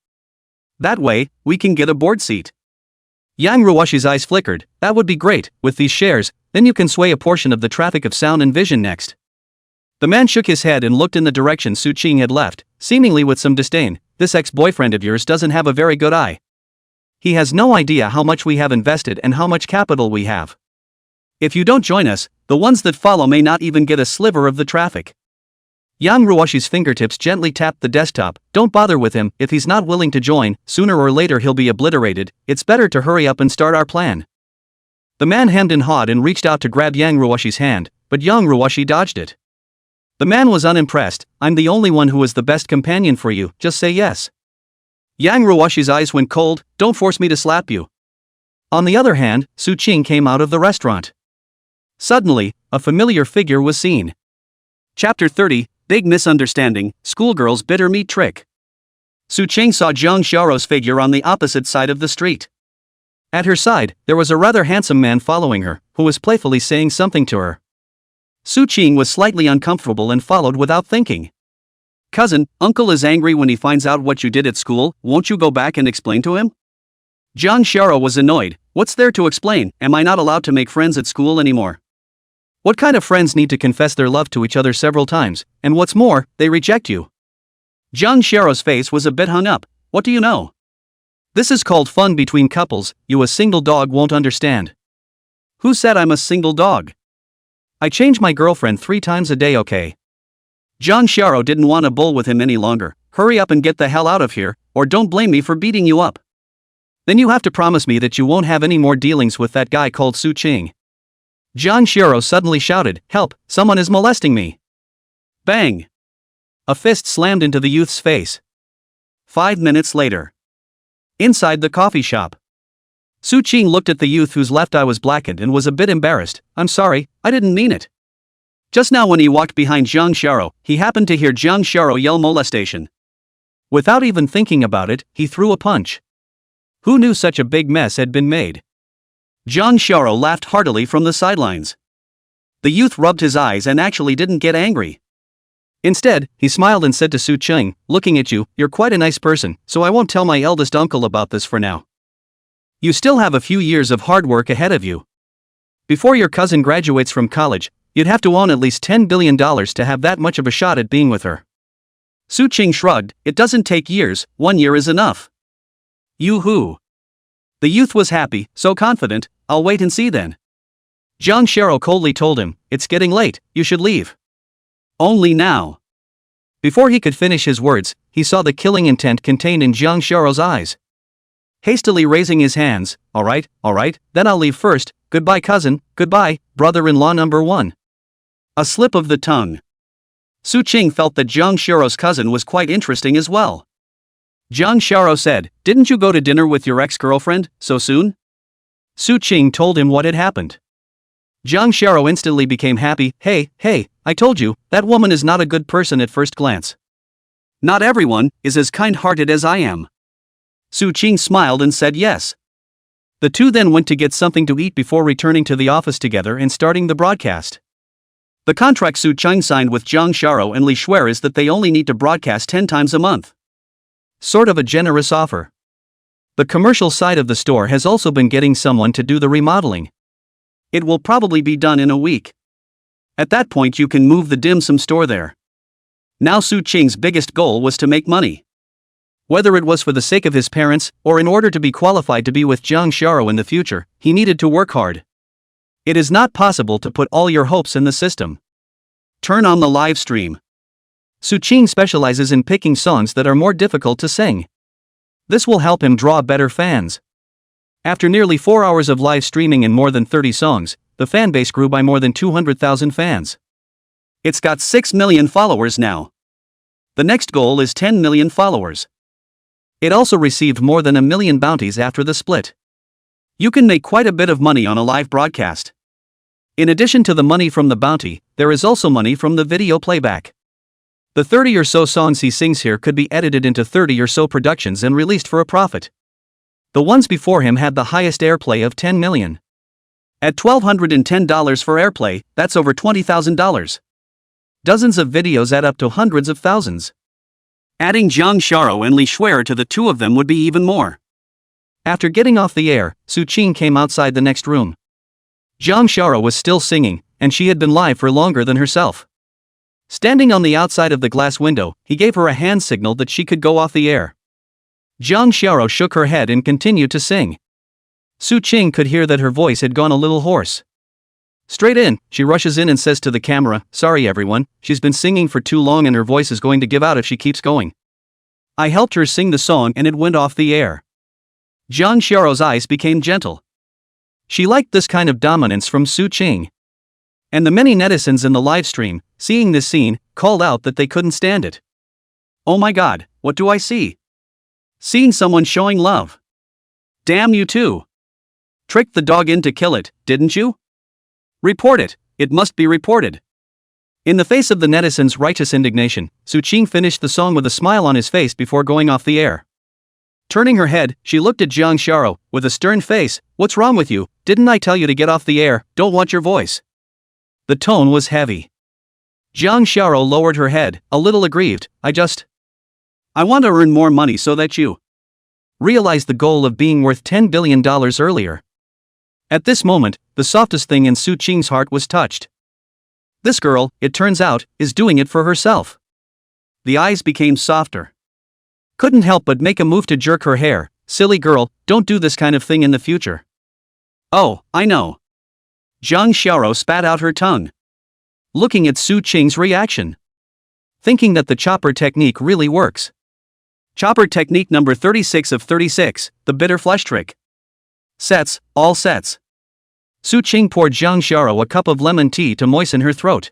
That way, we can get a board seat. Yang Ruwashi's eyes flickered. That would be great. With these shares, then you can sway a portion of the traffic of sound and vision next. The man shook his head and looked in the direction Su Qing had left, seemingly with some disdain. This ex-boyfriend of yours doesn't have a very good eye. He has no idea how much we have invested and how much capital we have. If you don't join us, the ones that follow may not even get a sliver of the traffic. Yang Ruwashi's fingertips gently tapped the desktop. Don't bother with him. If he's not willing to join, sooner or later he'll be obliterated. It's better to hurry up and start our plan. The man hemmed and hawed and reached out to grab Yang Ruwashi's hand, but Yang Ruwashi dodged it. The man was unimpressed. I'm the only one who is the best companion for you, just say yes. Yang Ruwashi's eyes went cold. Don't force me to slap you. On the other hand, Su Qing came out of the restaurant. Suddenly, a familiar figure was seen. Chapter 30, Big Misunderstanding, Schoolgirl's Bitter Meat Trick. Su Qing saw Zhang Xiaoro's figure on the opposite side of the street. At her side, there was a rather handsome man following her, who was playfully saying something to her. Su Qing was slightly uncomfortable and followed without thinking. Cousin, uncle is angry when he finds out what you did at school. Won't you go back and explain to him? Zhang Xiaoro was annoyed. What's there to explain? Am I not allowed to make friends at school anymore? What kind of friends need to confess their love to each other several times, and what's more, they reject you? Zhang Xiaoro's face was a bit hung up. What do you know? This is called fun between couples. You a single dog won't understand. Who said I'm a single dog? I change my girlfriend 3 times a day, okay? Zhang Xiaoro didn't want to bull with him any longer. Hurry up and get the hell out of here, or don't blame me for beating you up. Then you have to promise me that you won't have any more dealings with that guy called Su Qing. Zhang Xiaoro suddenly shouted, help, someone is molesting me. Bang! A fist slammed into the youth's face. 5 minutes later. Inside the coffee shop. Su Qing looked at the youth whose left eye was blackened and was a bit embarrassed. I'm sorry, I didn't mean it. Just now when he walked behind Zhang Xiaoro, he happened to hear Zhang Xiaoro yell molestation. Without even thinking about it, he threw a punch. Who knew such a big mess had been made? Zhang Xiaoro laughed heartily from the sidelines. The youth rubbed his eyes and actually didn't get angry. Instead, he smiled and said to Su Qing, looking at you, you're quite a nice person, so I won't tell my eldest uncle about this for now. You still have a few years of hard work ahead of you. Before your cousin graduates from college, you'd have to own at least $10 billion to have that much of a shot at being with her. Su Qing shrugged, it doesn't take years, 1 year is enough. Yoo-hoo. The youth was happy, so confident. I'll wait and see then. Zhang Xiaoro coldly told him, it's getting late, you should leave. Only now. Before he could finish his words, he saw the killing intent contained in Zhang Xiaoro's eyes. Hastily raising his hands, all right, then I'll leave first, goodbye cousin, goodbye, brother-in-law number 1. A slip of the tongue. Su Qing felt that Zhang Xiaoro's cousin was quite interesting as well. Zhang Xiaoro said, didn't you go to dinner with your ex-girlfriend, so soon? Su Qing told him what had happened. Zhang Xiaoro instantly became happy. Hey, I told you, that woman is not a good person at first glance. Not everyone is as kind-hearted as I am. Su Qing smiled and said yes. The two then went to get something to eat before returning to the office together and starting the broadcast. The contract Su Qing signed with Zhang Xiaoro and Li Shuer is that they only need to broadcast 10 times a month. Sort of a generous offer. The commercial side of the store has also been getting someone to do the remodeling. It will probably be done in a week. At that point you can move the dim sum store there. Now Su Qing's biggest goal was to make money. Whether it was for the sake of his parents, or in order to be qualified to be with Zhang Xiaoro in the future, he needed to work hard. It is not possible to put all your hopes in the system. Turn on the live stream. Su Qing specializes in picking songs that are more difficult to sing. This will help him draw better fans. After nearly 4 hours of live streaming and more than 30 songs, the fanbase grew by more than 200,000 fans. It's got 6 million followers now. The next goal is 10 million followers. It also received more than 1 million bounties after the split. You can make quite a bit of money on a live broadcast. In addition to the money from the bounty, there is also money from the video playback. The 30 or so songs he sings here could be edited into 30 or so productions and released for a profit. The ones before him had the highest airplay of 10 million. At $1,210 for airplay, that's over $20,000. Dozens of videos add up to hundreds of thousands. Adding Jang, Shara and Li Shuer to the two of them would be even more. After getting off the air, Su Qing came outside the next room. Jang Shara was still singing, and she had been live for longer than herself. Standing on the outside of the glass window, he gave her a hand signal that she could go off the air. Jang Shara shook her head and continued to sing. Su Qing could hear that her voice had gone a little hoarse. Straight in, she rushes in and says to the camera, "Sorry everyone, she's been singing for too long and her voice is going to give out if she keeps going." I helped her sing the song and it went off the air. Jang Shara's eyes became gentle. She liked this kind of dominance from Su Qing. And the many netizens in the live stream, seeing this scene, called out that they couldn't stand it. "Oh my god, what do I see? Seeing someone showing love. Damn you too. Tricked the dog in to kill it, didn't you? Report it, it must be reported." In the face of the netizens' righteous indignation, Su Qing finished the song with a smile on his face before going off the air. Turning her head, she looked at Jang Shara with a stern face. "What's wrong with you? Didn't I tell you to get off the air? Don't want your voice." The tone was heavy. Jang Shara lowered her head, a little aggrieved. I want to earn more money so that you realize the goal of being worth $10 billion earlier." At this moment, the softest thing in Su Qing's heart was touched. This girl, it turns out, is doing it for herself. The eyes became softer. Couldn't help but make a move to jerk her hair. "Silly girl, don't do this kind of thing in the future." "Oh, I know." Jang Shara spat out her tongue. Looking at Su Qing's reaction. Thinking that the chopper technique really works. Chopper technique number 36 of 36, the bitter flesh trick. Sets, all sets. Su Qing poured Jang Shara a cup of lemon tea to moisten her throat.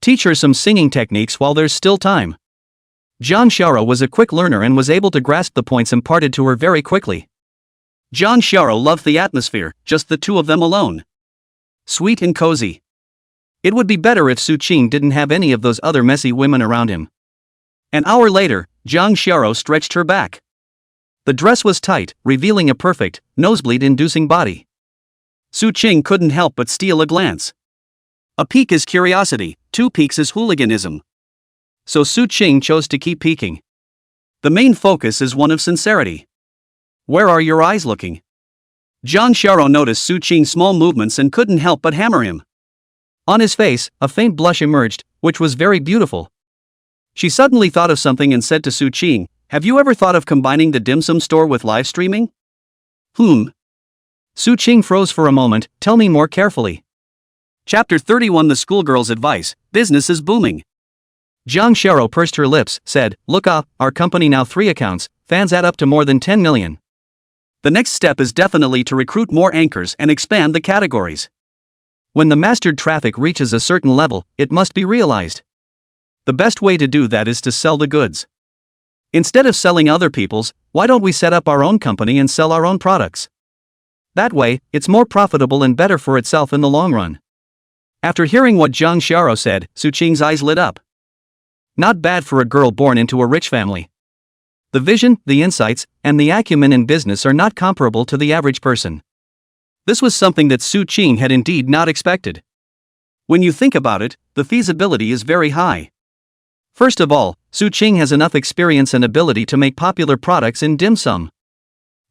Teach her some singing techniques while there's still time. Jang Shara was a quick learner and was able to grasp the points imparted to her very quickly. Jang Shara loved the atmosphere, just the two of them alone. Sweet and cozy. It would be better if Su Qing didn't have any of those other messy women around him. An hour later, Jang Shara stretched her back. The dress was tight, revealing a perfect, nosebleed-inducing body. Su Qing couldn't help but steal a glance. A peek is curiosity, two peeks is hooliganism. So Su Qing chose to keep peeking. The main focus is one of sincerity. "Where are your eyes looking?" Jang Shara noticed Su Qing's small movements and couldn't help but hammer him. On his face, a faint blush emerged, which was very beautiful. She suddenly thought of something and said to Su Qing, "Have you ever thought of combining the dim sum store with live streaming?" Su Qing froze for a moment. "Tell me more carefully." Chapter 31 The Schoolgirl's Advice, Business is Booming. Jang Shara pursed her lips, said, "Look up, our company now 3 accounts, fans add up to more than 10 million. The next step is definitely to recruit more anchors and expand the categories. When the mastered traffic reaches a certain level, it must be realized. The best way to do that is to sell the goods. Instead of selling other people's, why don't we set up our own company and sell our own products? That way, it's more profitable and better for itself in the long run." After hearing what Jang Shara said, Su Qing's eyes lit up. Not bad for a girl born into a rich family. The vision, the insights, and the acumen in business are not comparable to the average person. This was something that Su Qing had indeed not expected. When you think about it, the feasibility is very high. First of all, Su Qing has enough experience and ability to make popular products in dim sum.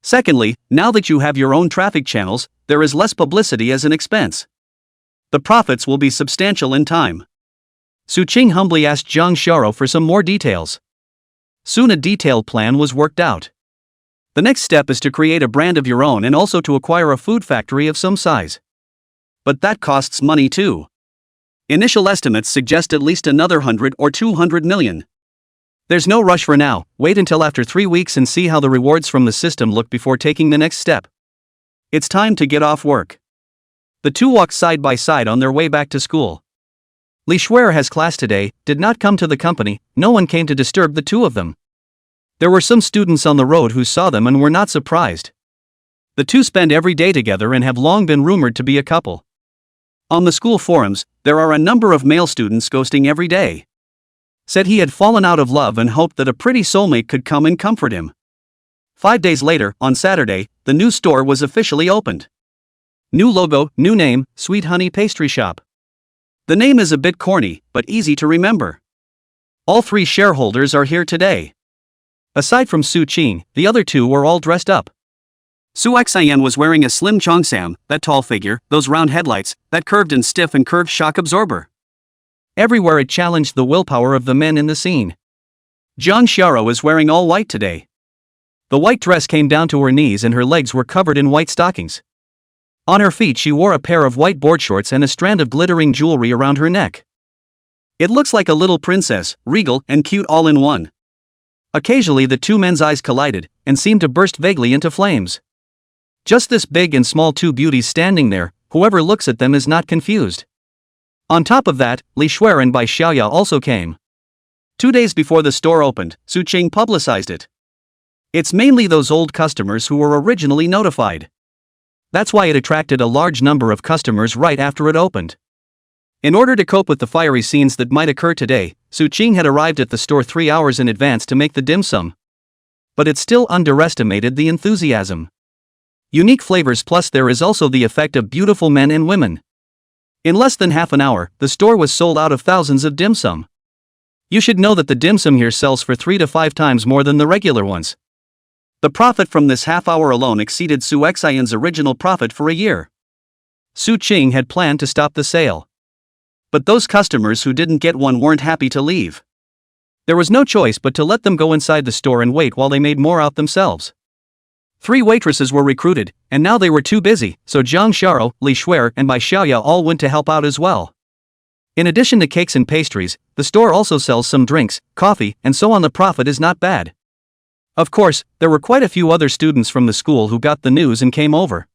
Secondly, now that you have your own traffic channels, there is less publicity as an expense. The profits will be substantial in time. Su Qing humbly asked Jang Shara for some more details. Soon a detailed plan was worked out. The next step is to create a brand of your own and also to acquire a food factory of some size. But that costs money too. Initial estimates suggest at least another 100 or 200 million. There's no rush for now, wait until after 3 weeks and see how the rewards from the system look before taking the next step. It's time to get off work. The two walked side by side on their way back to school. Li Shuer has class today, did not come to the company, no one came to disturb the two of them. There were some students on the road who saw them and were not surprised. The two spend every day together and have long been rumored to be a couple. On the school forums, there are a number of male students ghosting every day. Said he had fallen out of love and hoped that a pretty soulmate could come and comfort him. 5 days later, on Saturday, the new store was officially opened. New logo, new name, Sweet Honey Pastry Shop. The name is a bit corny, but easy to remember. All 3 shareholders are here today. Aside from Su Qing, the other 2 were all dressed up. Su Xian was wearing a slim cheongsam, that tall figure, those round headlights, that curved and stiff and curved shock absorber. Everywhere it challenged the willpower of the men in the scene. Jang Shara was wearing all white today. The white dress came down to her knees and her legs were covered in white stockings. On her feet she wore a pair of white board shorts and a strand of glittering jewelry around her neck. It looks like a little princess, regal and cute all in one. Occasionally the 2 men's eyes collided, and seemed to burst vaguely into flames. Just this big and small 2 beauties standing there, whoever looks at them is not confused. On top of that, Li Shuer and Bai Xiaoya also came. 2 days before the store opened, Su Qing publicized it. It's mainly those old customers who were originally notified. That's why it attracted a large number of customers right after it opened. In order to cope with the fiery scenes that might occur today, Su Qing had arrived at the store 3 hours in advance to make the dim sum. But it still underestimated the enthusiasm. Unique flavors, plus there is also the effect of beautiful men and women. In less than half an hour, the store was sold out of thousands of dim sum. You should know that the dim sum here sells for 3 to 5 times more than the regular ones. The profit from this half hour alone exceeded Su Xian's original profit for a year. Su Qing had planned to stop the sale. But those customers who didn't get one weren't happy to leave. There was no choice but to let them go inside the store and wait while they made more out themselves. 3 waitresses were recruited, and now they were too busy, so Zhang Xiao, Li Shuer and Bai Xiaoya all went to help out as well. In addition to cakes and pastries, the store also sells some drinks, coffee, and so on. The profit is not bad. Of course, there were quite a few other students from the school who got the news and came over.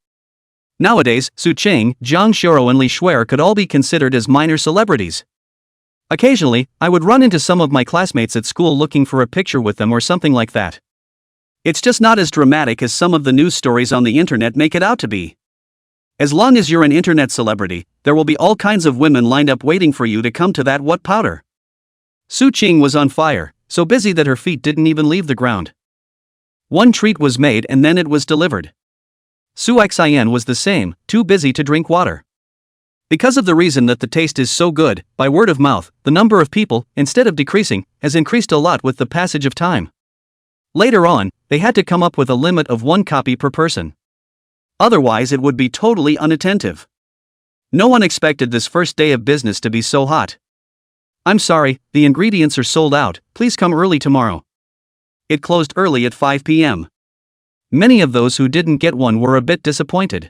Nowadays, Su Qing, Zhang Xiao and Li Shuer could all be considered as minor celebrities. Occasionally, I would run into some of my classmates at school looking for a picture with them or something like that. It's just not as dramatic as some of the news stories on the internet make it out to be. As long as you're an internet celebrity, there will be all kinds of women lined up waiting for you to come to that what powder. Su Qing was on fire, so busy that her feet didn't even leave the ground. One treat was made and then it was delivered. Su Xian was the same, too busy to drink water. Because of the reason that the taste is so good, by word of mouth, the number of people, instead of decreasing, has increased a lot with the passage of time. Later on, they had to come up with a limit of 1 copy per person. Otherwise it would be totally unattentive. No one expected this first day of business to be so hot. I'm sorry, the ingredients are sold out, please come early tomorrow. It closed early at 5 p.m. Many of those who didn't get one were a bit disappointed.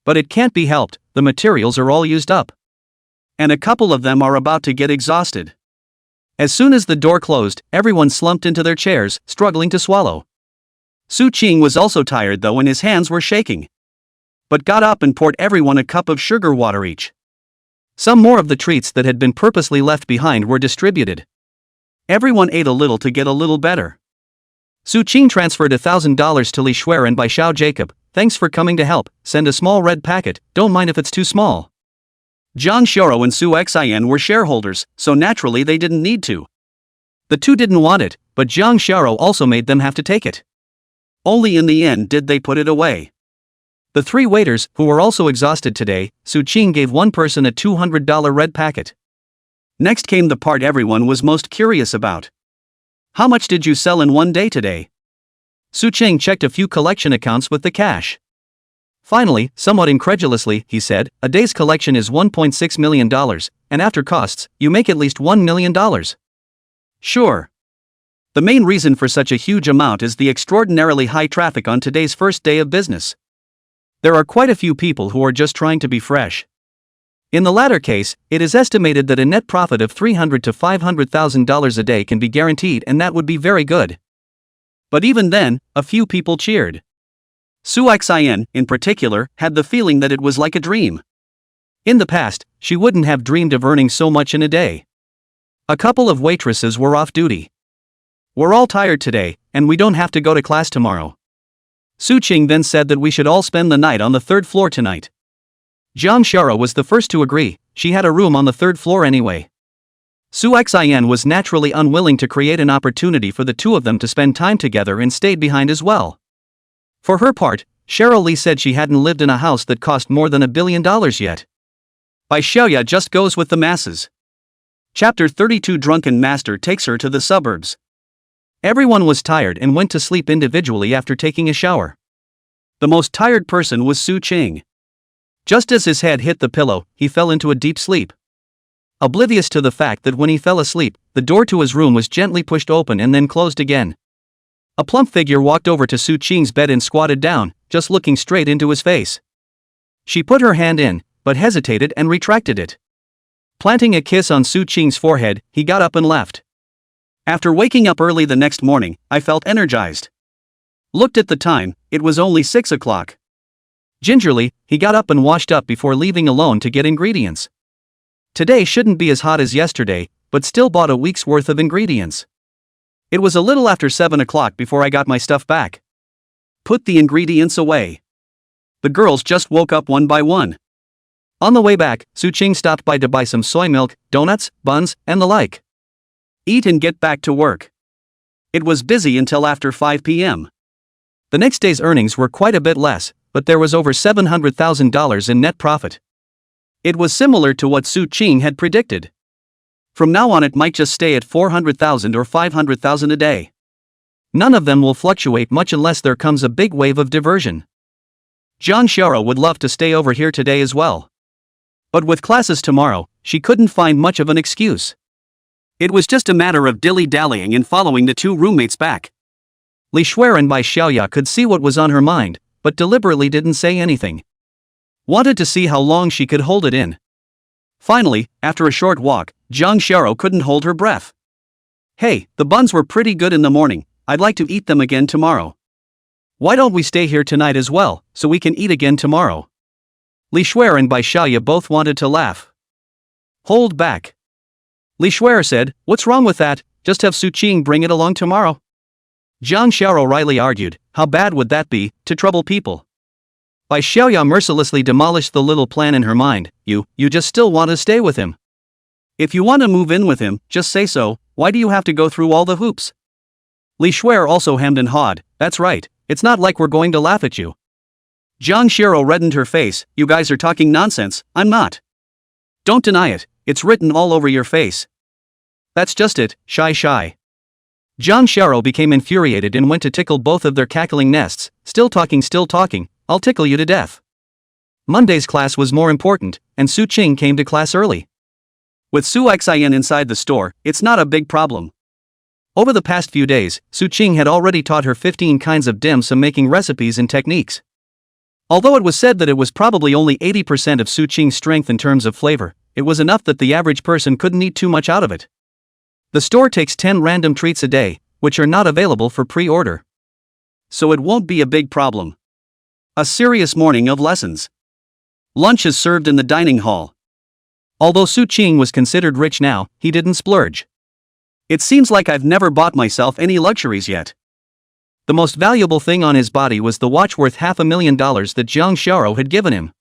But it can't be helped, the materials are all used up. And a couple of them are about to get exhausted. As soon as the door closed, everyone slumped into their chairs, struggling to swallow. Su Qing was also tired though and his hands were shaking. But got up and poured everyone a cup of sugar water each. Some more of the treats that had been purposely left behind were distributed. Everyone ate a little to get a little better. Su Qing transferred $1,000 to Li Shuer and Bai Xiao. Jacob, thanks for coming to help, send a small red packet, don't mind if it's too small. Zhang Xiao and Su Xian were shareholders, so naturally they didn't need to. The 2 didn't want it, but Zhang Xiao also made them have to take it. Only in the end did they put it away. The 3 waiters, who were also exhausted today, Su Qing gave one person a $200 red packet. Next came the part everyone was most curious about. How much did you sell in one day today? Su Qing checked a few collection accounts with the cash. Finally, somewhat incredulously, he said, a day's collection is $1.6 million, and after costs, you make at least $1 million. Sure. The main reason for such a huge amount is the extraordinarily high traffic on today's first day of business. There are quite a few people who are just trying to be fresh. In the latter case, it is estimated that a net profit of $300,000 to $500,000 a day can be guaranteed, and that would be very good. But even then, a few people cheered. Su Xian, in particular, had the feeling that it was like a dream. In the past, she wouldn't have dreamed of earning so much in a day. A couple of waitresses were off duty. We're all tired today, and we don't have to go to class tomorrow. Su Qing then said that we should all spend the night on the 3rd floor tonight. Zhang Shara was the first to agree, she had a room on the 3rd floor anyway. Su Xian was naturally unwilling to create an opportunity for the 2 of them to spend time together and stayed behind as well. For her part, Shara Lee said she hadn't lived in a house that cost more than $1 billion yet. By Xiaoya just goes with the masses. Chapter 32 Drunken Master takes her to the suburbs. Everyone was tired and went to sleep individually after taking a shower. The most tired person was Su Qing. Just as his head hit the pillow, he fell into a deep sleep. Oblivious to the fact that when he fell asleep, the door to his room was gently pushed open and then closed again. A plump figure walked over to Su Qing's bed and squatted down, just looking straight into his face. She put her hand in, but hesitated and retracted it. Planting a kiss on Su Qing's forehead, he got up and left. After waking up early the next morning, I felt energized. Looked at the time, it was only 6 o'clock. Gingerly, he got up and washed up before leaving alone to get ingredients. Today shouldn't be as hot as yesterday, but still bought a week's worth of ingredients. It was a little after 7 o'clock before I got my stuff back. Put the ingredients away. The girls just woke up one by one. On the way back, Su Qing stopped by to buy some soy milk, donuts, buns, and the like. Eat and get back to work. It was busy until after 5 p.m. The next day's earnings were quite a bit less, but there was over $700,000 in net profit. It was similar to what Su Qing had predicted. From now on it might just stay at $400,000 or $500,000 a day. None of them will fluctuate much unless there comes a big wave of diversion. Jang Shara would love to stay over here today as well. But with classes tomorrow, she couldn't find much of an excuse. It was just a matter of dilly-dallying and following the two roommates back. Li Shuiren by Xiaoya could see what was on her mind, but deliberately didn't say anything. Wanted to see how long she could hold it in. Finally, after a short walk, Jang Shara couldn't hold her breath. Hey, the buns were pretty good in the morning, I'd like to eat them again tomorrow. Why don't we stay here tonight as well, so we can eat again tomorrow? Li Shuiren by Xiaoya both wanted to laugh. Hold back. Li Shuiren said, what's wrong with that, just have Su Qing bring it along tomorrow. Jang Shara wryly argued, how bad would that be, to trouble people? Bai Xiaoya mercilessly demolished the little plan in her mind, you just still want to stay with him. If you want to move in with him, just say so, why do you have to go through all the hoops? Li Shuiren also hemmed and hawed, that's right, it's not like we're going to laugh at you. Jang Shara reddened her face, you guys are talking nonsense, I'm not. Don't deny it, it's written all over your face. That's just it, shy. Jang Shara became infuriated and went to tickle both of their cackling nests, still talking, I'll tickle you to death. Monday's class was more important, and Su Qing came to class early. With Su Xin inside the store, it's not a big problem. Over the past few days, Su Qing had already taught her 15 kinds of dim sum making recipes and techniques. Although it was said that it was probably only 80% of Su Qing's strength in terms of flavor, it was enough that the average person couldn't eat too much out of it. The store takes 10 random treats a day, which are not available for pre-order. So it won't be a big problem. A serious morning of lessons. Lunch is served in the dining hall. Although Su Qing was considered rich now, he didn't splurge. It seems like I've never bought myself any luxuries yet. The most valuable thing on his body was the watch worth $500,000 that Jang Shara had given him.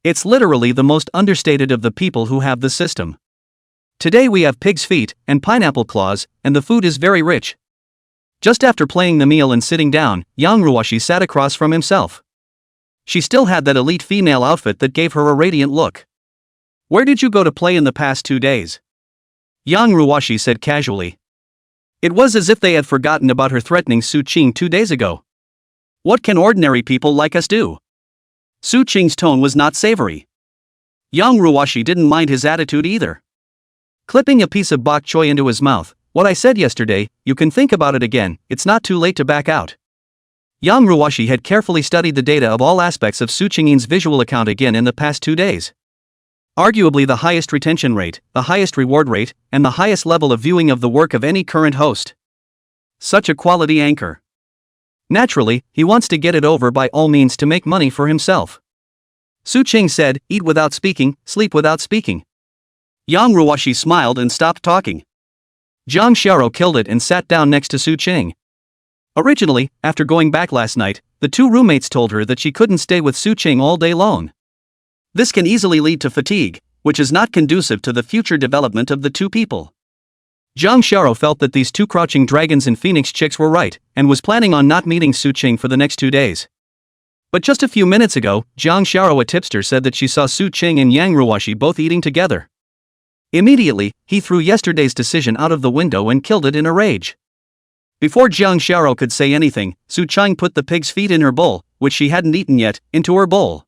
It's literally the most understated of the people who have the system. Today we have pig's feet and pineapple claws, and the food is very rich. Just after playing the meal and sitting down, Yang Ruoshi sat across from himself. She still had that elite female outfit that gave her a radiant look. Where did you go to play in the past 2 days? Yang Ruoshi said casually. It was as if they had forgotten about her threatening Su Qing 2 days ago. What can ordinary people like us do? Su Qing's tone was not savory. Yang Ruoshi didn't mind his attitude either. Clipping a piece of bok choy into his mouth, what I said yesterday, you can think about it again, it's not too late to back out. Yang Ruoshi had carefully studied the data of all aspects of Su Qing's visual account again in the past 2 days. Arguably the highest retention rate, the highest reward rate, and the highest level of viewing of the work of any current host. Such a quality anchor. Naturally, he wants to get it over by all means to make money for himself. Su Qing said, eat without speaking, sleep without speaking. Yang Ruoshi smiled and stopped talking. Jang Shara killed it and sat down next to Su Qing. Originally, after going back last night, the two roommates told her that she couldn't stay with Su Qing all day long. This can easily lead to fatigue, which is not conducive to the future development of the two people. Jang Shara felt that these two crouching dragons and phoenix chicks were right, and was planning on not meeting Su Qing for the next 2 days. But just a few minutes ago, Jang Shara, a tipster, said that she saw Su Ching and Yang Ruwashi both eating together. Immediately, he threw yesterday's decision out of the window and killed it in a rage. Before Jiang Xiao could say anything, Su Chang put the pig's feet in her bowl, which she hadn't eaten yet, into her bowl.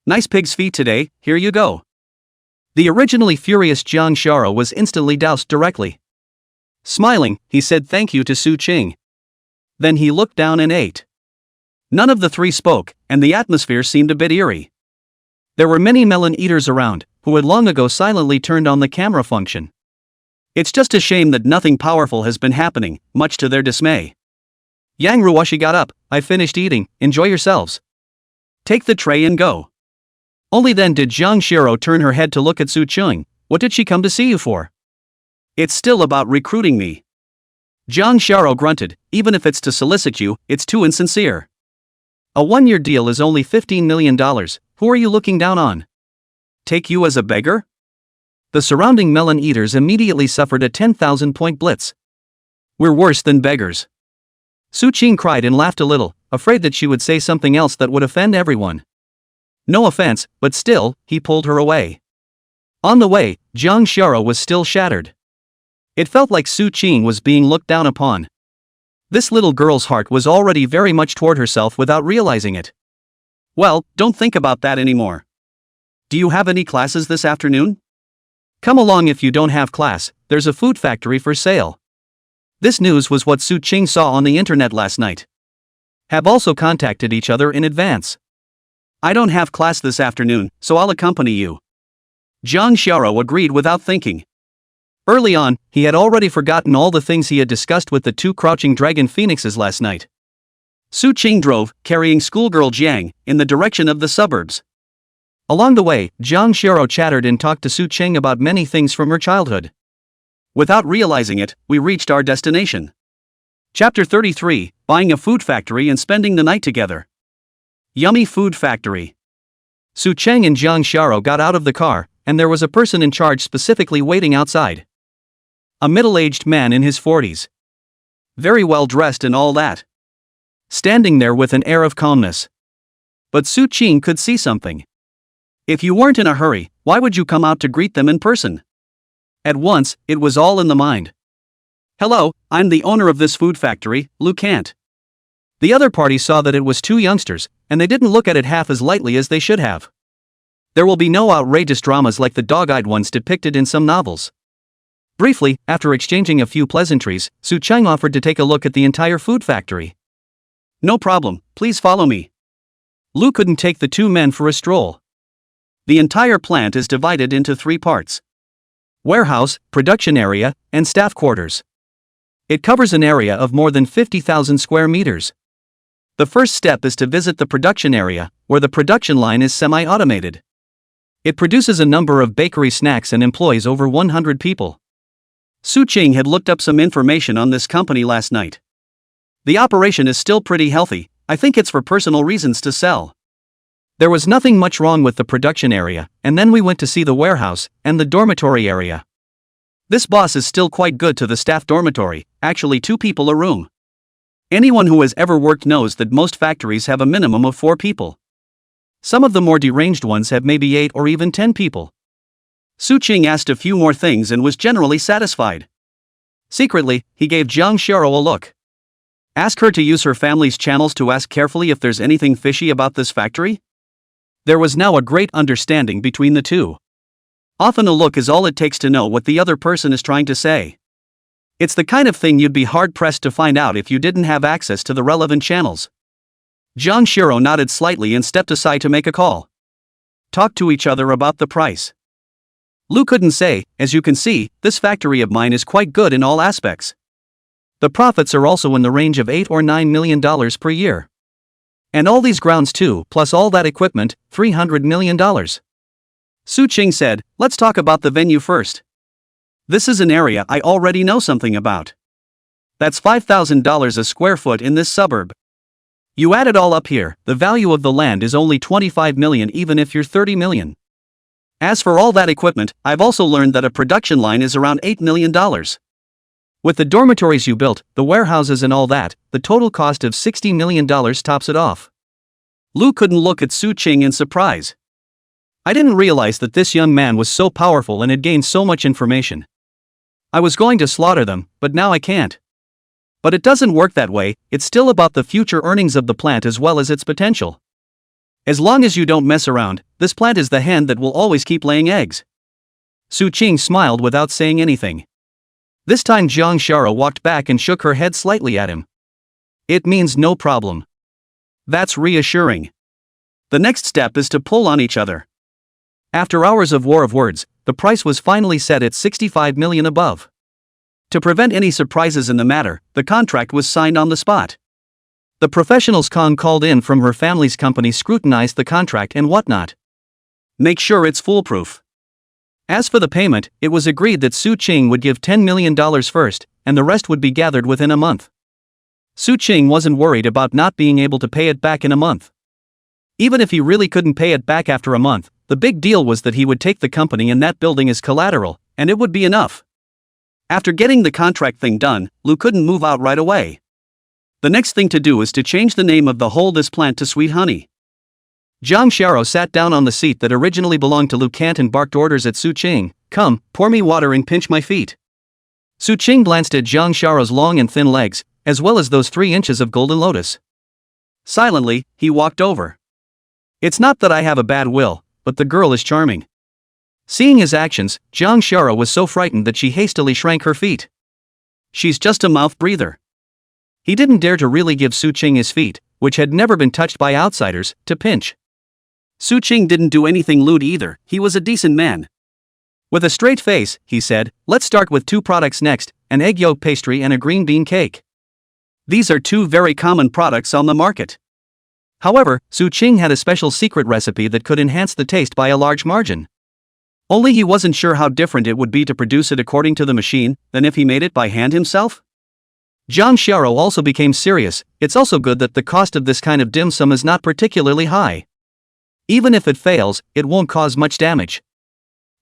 Nice pig's feet today, here you go. The originally furious Jiang Xiao was instantly doused directly. Smiling, he said thank you to Su Ching. Then he looked down and ate. None of the three spoke, and the atmosphere seemed a bit eerie. There were many melon eaters around, who had long ago silently turned on the camera function. It's just a shame that nothing powerful has been happening, much to their dismay. Yang Ruwashi got up, I finished eating, enjoy yourselves. Take the tray and go. Only then did Jiang Shiro turn her head to look at Su Ching. What did she come to see you for? It's still about recruiting me. Jiang Shiro grunted, even if it's to solicit you, it's too insincere. A one-year deal is only $15 million, who are you looking down on? Take you as a beggar? The surrounding melon eaters immediately suffered a 10,000-point blitz. We're worse than beggars. Su Ching cried and laughed a little, afraid that she would say something else that would offend everyone. No offense, but still, he pulled her away. On the way, Jiang Xiao was still shattered. It felt like Su Ching was being looked down upon. This little girl's heart was already very much toward herself without realizing it. Well, don't think about that anymore. Do you have any classes this afternoon? Come along if you don't have class, there's a food factory for sale. This news was what Su Ching saw on the internet last night. Have also contacted each other in advance. I don't have class this afternoon, so I'll accompany you. Jiang Xiao agreed without thinking. Early on, he had already forgotten all the things he had discussed with the two crouching dragon phoenixes last night. Su Ching drove, carrying schoolgirl Jang, in the direction of the suburbs. Along the way, Jiang Xiao chattered and talked to Su Ching about many things from her childhood. Without realizing it, we reached our destination. Chapter 33, Buying a Food Factory and Spending the Night Together. Yummy Food Factory. Su Cheng and Jiang Xiao got out of the car, and there was a person in charge specifically waiting outside. A middle-aged man in his 40s. Very well dressed and all that. Standing there with an air of calmness. But Su Ching could see something. If you weren't in a hurry, why would you come out to greet them in person? At once, it was all in the mind. Hello, I'm the owner of this food factory, Lu Kant. The other party saw that it was two youngsters, and they didn't look at it half as lightly as they should have. There will be no outrageous dramas like the dog-eyed ones depicted in some novels. Briefly, after exchanging a few pleasantries, Su Cheng offered to take a look at the entire food factory. No problem, please follow me. Lu couldn't take the two men for a stroll. The entire plant is divided into three parts: warehouse, production area, and staff quarters. It covers an area of more than 50,000 square meters. The first step is to visit the production area, where the production line is semi-automated. It produces a number of bakery snacks and employs over 100 people. Su Ching had looked up some information on this company last night. The operation is still pretty healthy, I think it's for personal reasons to sell. There was nothing much wrong with the production area, and then we went to see the warehouse and the dormitory area. This boss is still quite good to the staff dormitory, actually 2 people a room. Anyone who has ever worked knows that most factories have a minimum of 4 people. Some of the more deranged ones have maybe 8 or even 10 people. Su Ching asked a few more things and was generally satisfied. Secretly, he gave Jiang Xiao a look. Ask her to use her family's channels to ask carefully if there's anything fishy about this factory? There was now a great understanding between the two. Often a look is all it takes to know what the other person is trying to say. It's the kind of thing you'd be hard-pressed to find out if you didn't have access to the relevant channels. Jiang Xiao nodded slightly and stepped aside to make a call. Talk to each other about the price. Lu couldn't say, as you can see, this factory of mine is quite good in all aspects. The profits are also in the range of $8 or $9 million per year. And all these grounds too, plus all that equipment, $300 million. Su Ching said, let's talk about the venue first. This is an area I already know something about. That's $5,000 a square foot in this suburb. You add it all up here, the value of the land is only $25 million even if you're $30 million. As for all that equipment, I've also learned that a production line is around $8 million. With the dormitories you built, the warehouses and all that, the total cost of $60 million tops it off. Lu couldn't look at Su Qing in surprise. I didn't realize that this young man was so powerful and had gained so much information. I was going to slaughter them, but now I can't. But it doesn't work that way, it's still about the future earnings of the plant as well as its potential. As long as you don't mess around, this plant is the hen that will always keep laying eggs. Su Qing smiled without saying anything. This time Jiang Shara walked back and shook her head slightly at him. It means no problem. That's reassuring. The next step is to pull on each other. After hours of war of words, the price was finally set at 65 million above. To prevent any surprises in the matter, the contract was signed on the spot. The professionals Kong called in from her family's company scrutinized the contract and whatnot. Make sure it's foolproof. As for the payment, it was agreed that Su Qing would give $10 million first, and the rest would be gathered within a month. Su Qing wasn't worried about not being able to pay it back in a month. Even if he really couldn't pay it back after a month, the big deal was that he would take the company and that building as collateral, and it would be enough. After getting the contract thing done, Lu couldn't move out right away. The next thing to do is to change the name of the whole this plant to Sweet Honey. Jiang Sharo sat down on the seat that originally belonged to Lu Kant and barked orders at Su Qing. Come, pour me water and pinch my feet. Su Qing glanced at Jiang Sharo's long and thin legs, as well as those 3 inches of golden lotus. Silently, he walked over. It's not that I have a bad will, but the girl is charming. Seeing his actions, Jiang Shara was so frightened that she hastily shrank her feet. She's just a mouth breather. He didn't dare to really give Su Qing his feet, which had never been touched by outsiders, to pinch. Su Qing didn't do anything lewd either, he was a decent man. With a straight face, he said, let's start with 2 products next, an egg yolk pastry and a green bean cake. These are 2 very common products on the market. However, Su Qing had a special secret recipe that could enhance the taste by a large margin. Only he wasn't sure how different it would be to produce it according to the machine than if he made it by hand himself. Jiang Sharo also became serious. It's also good that the cost of this kind of dim sum is not particularly high. Even if it fails, it won't cause much damage.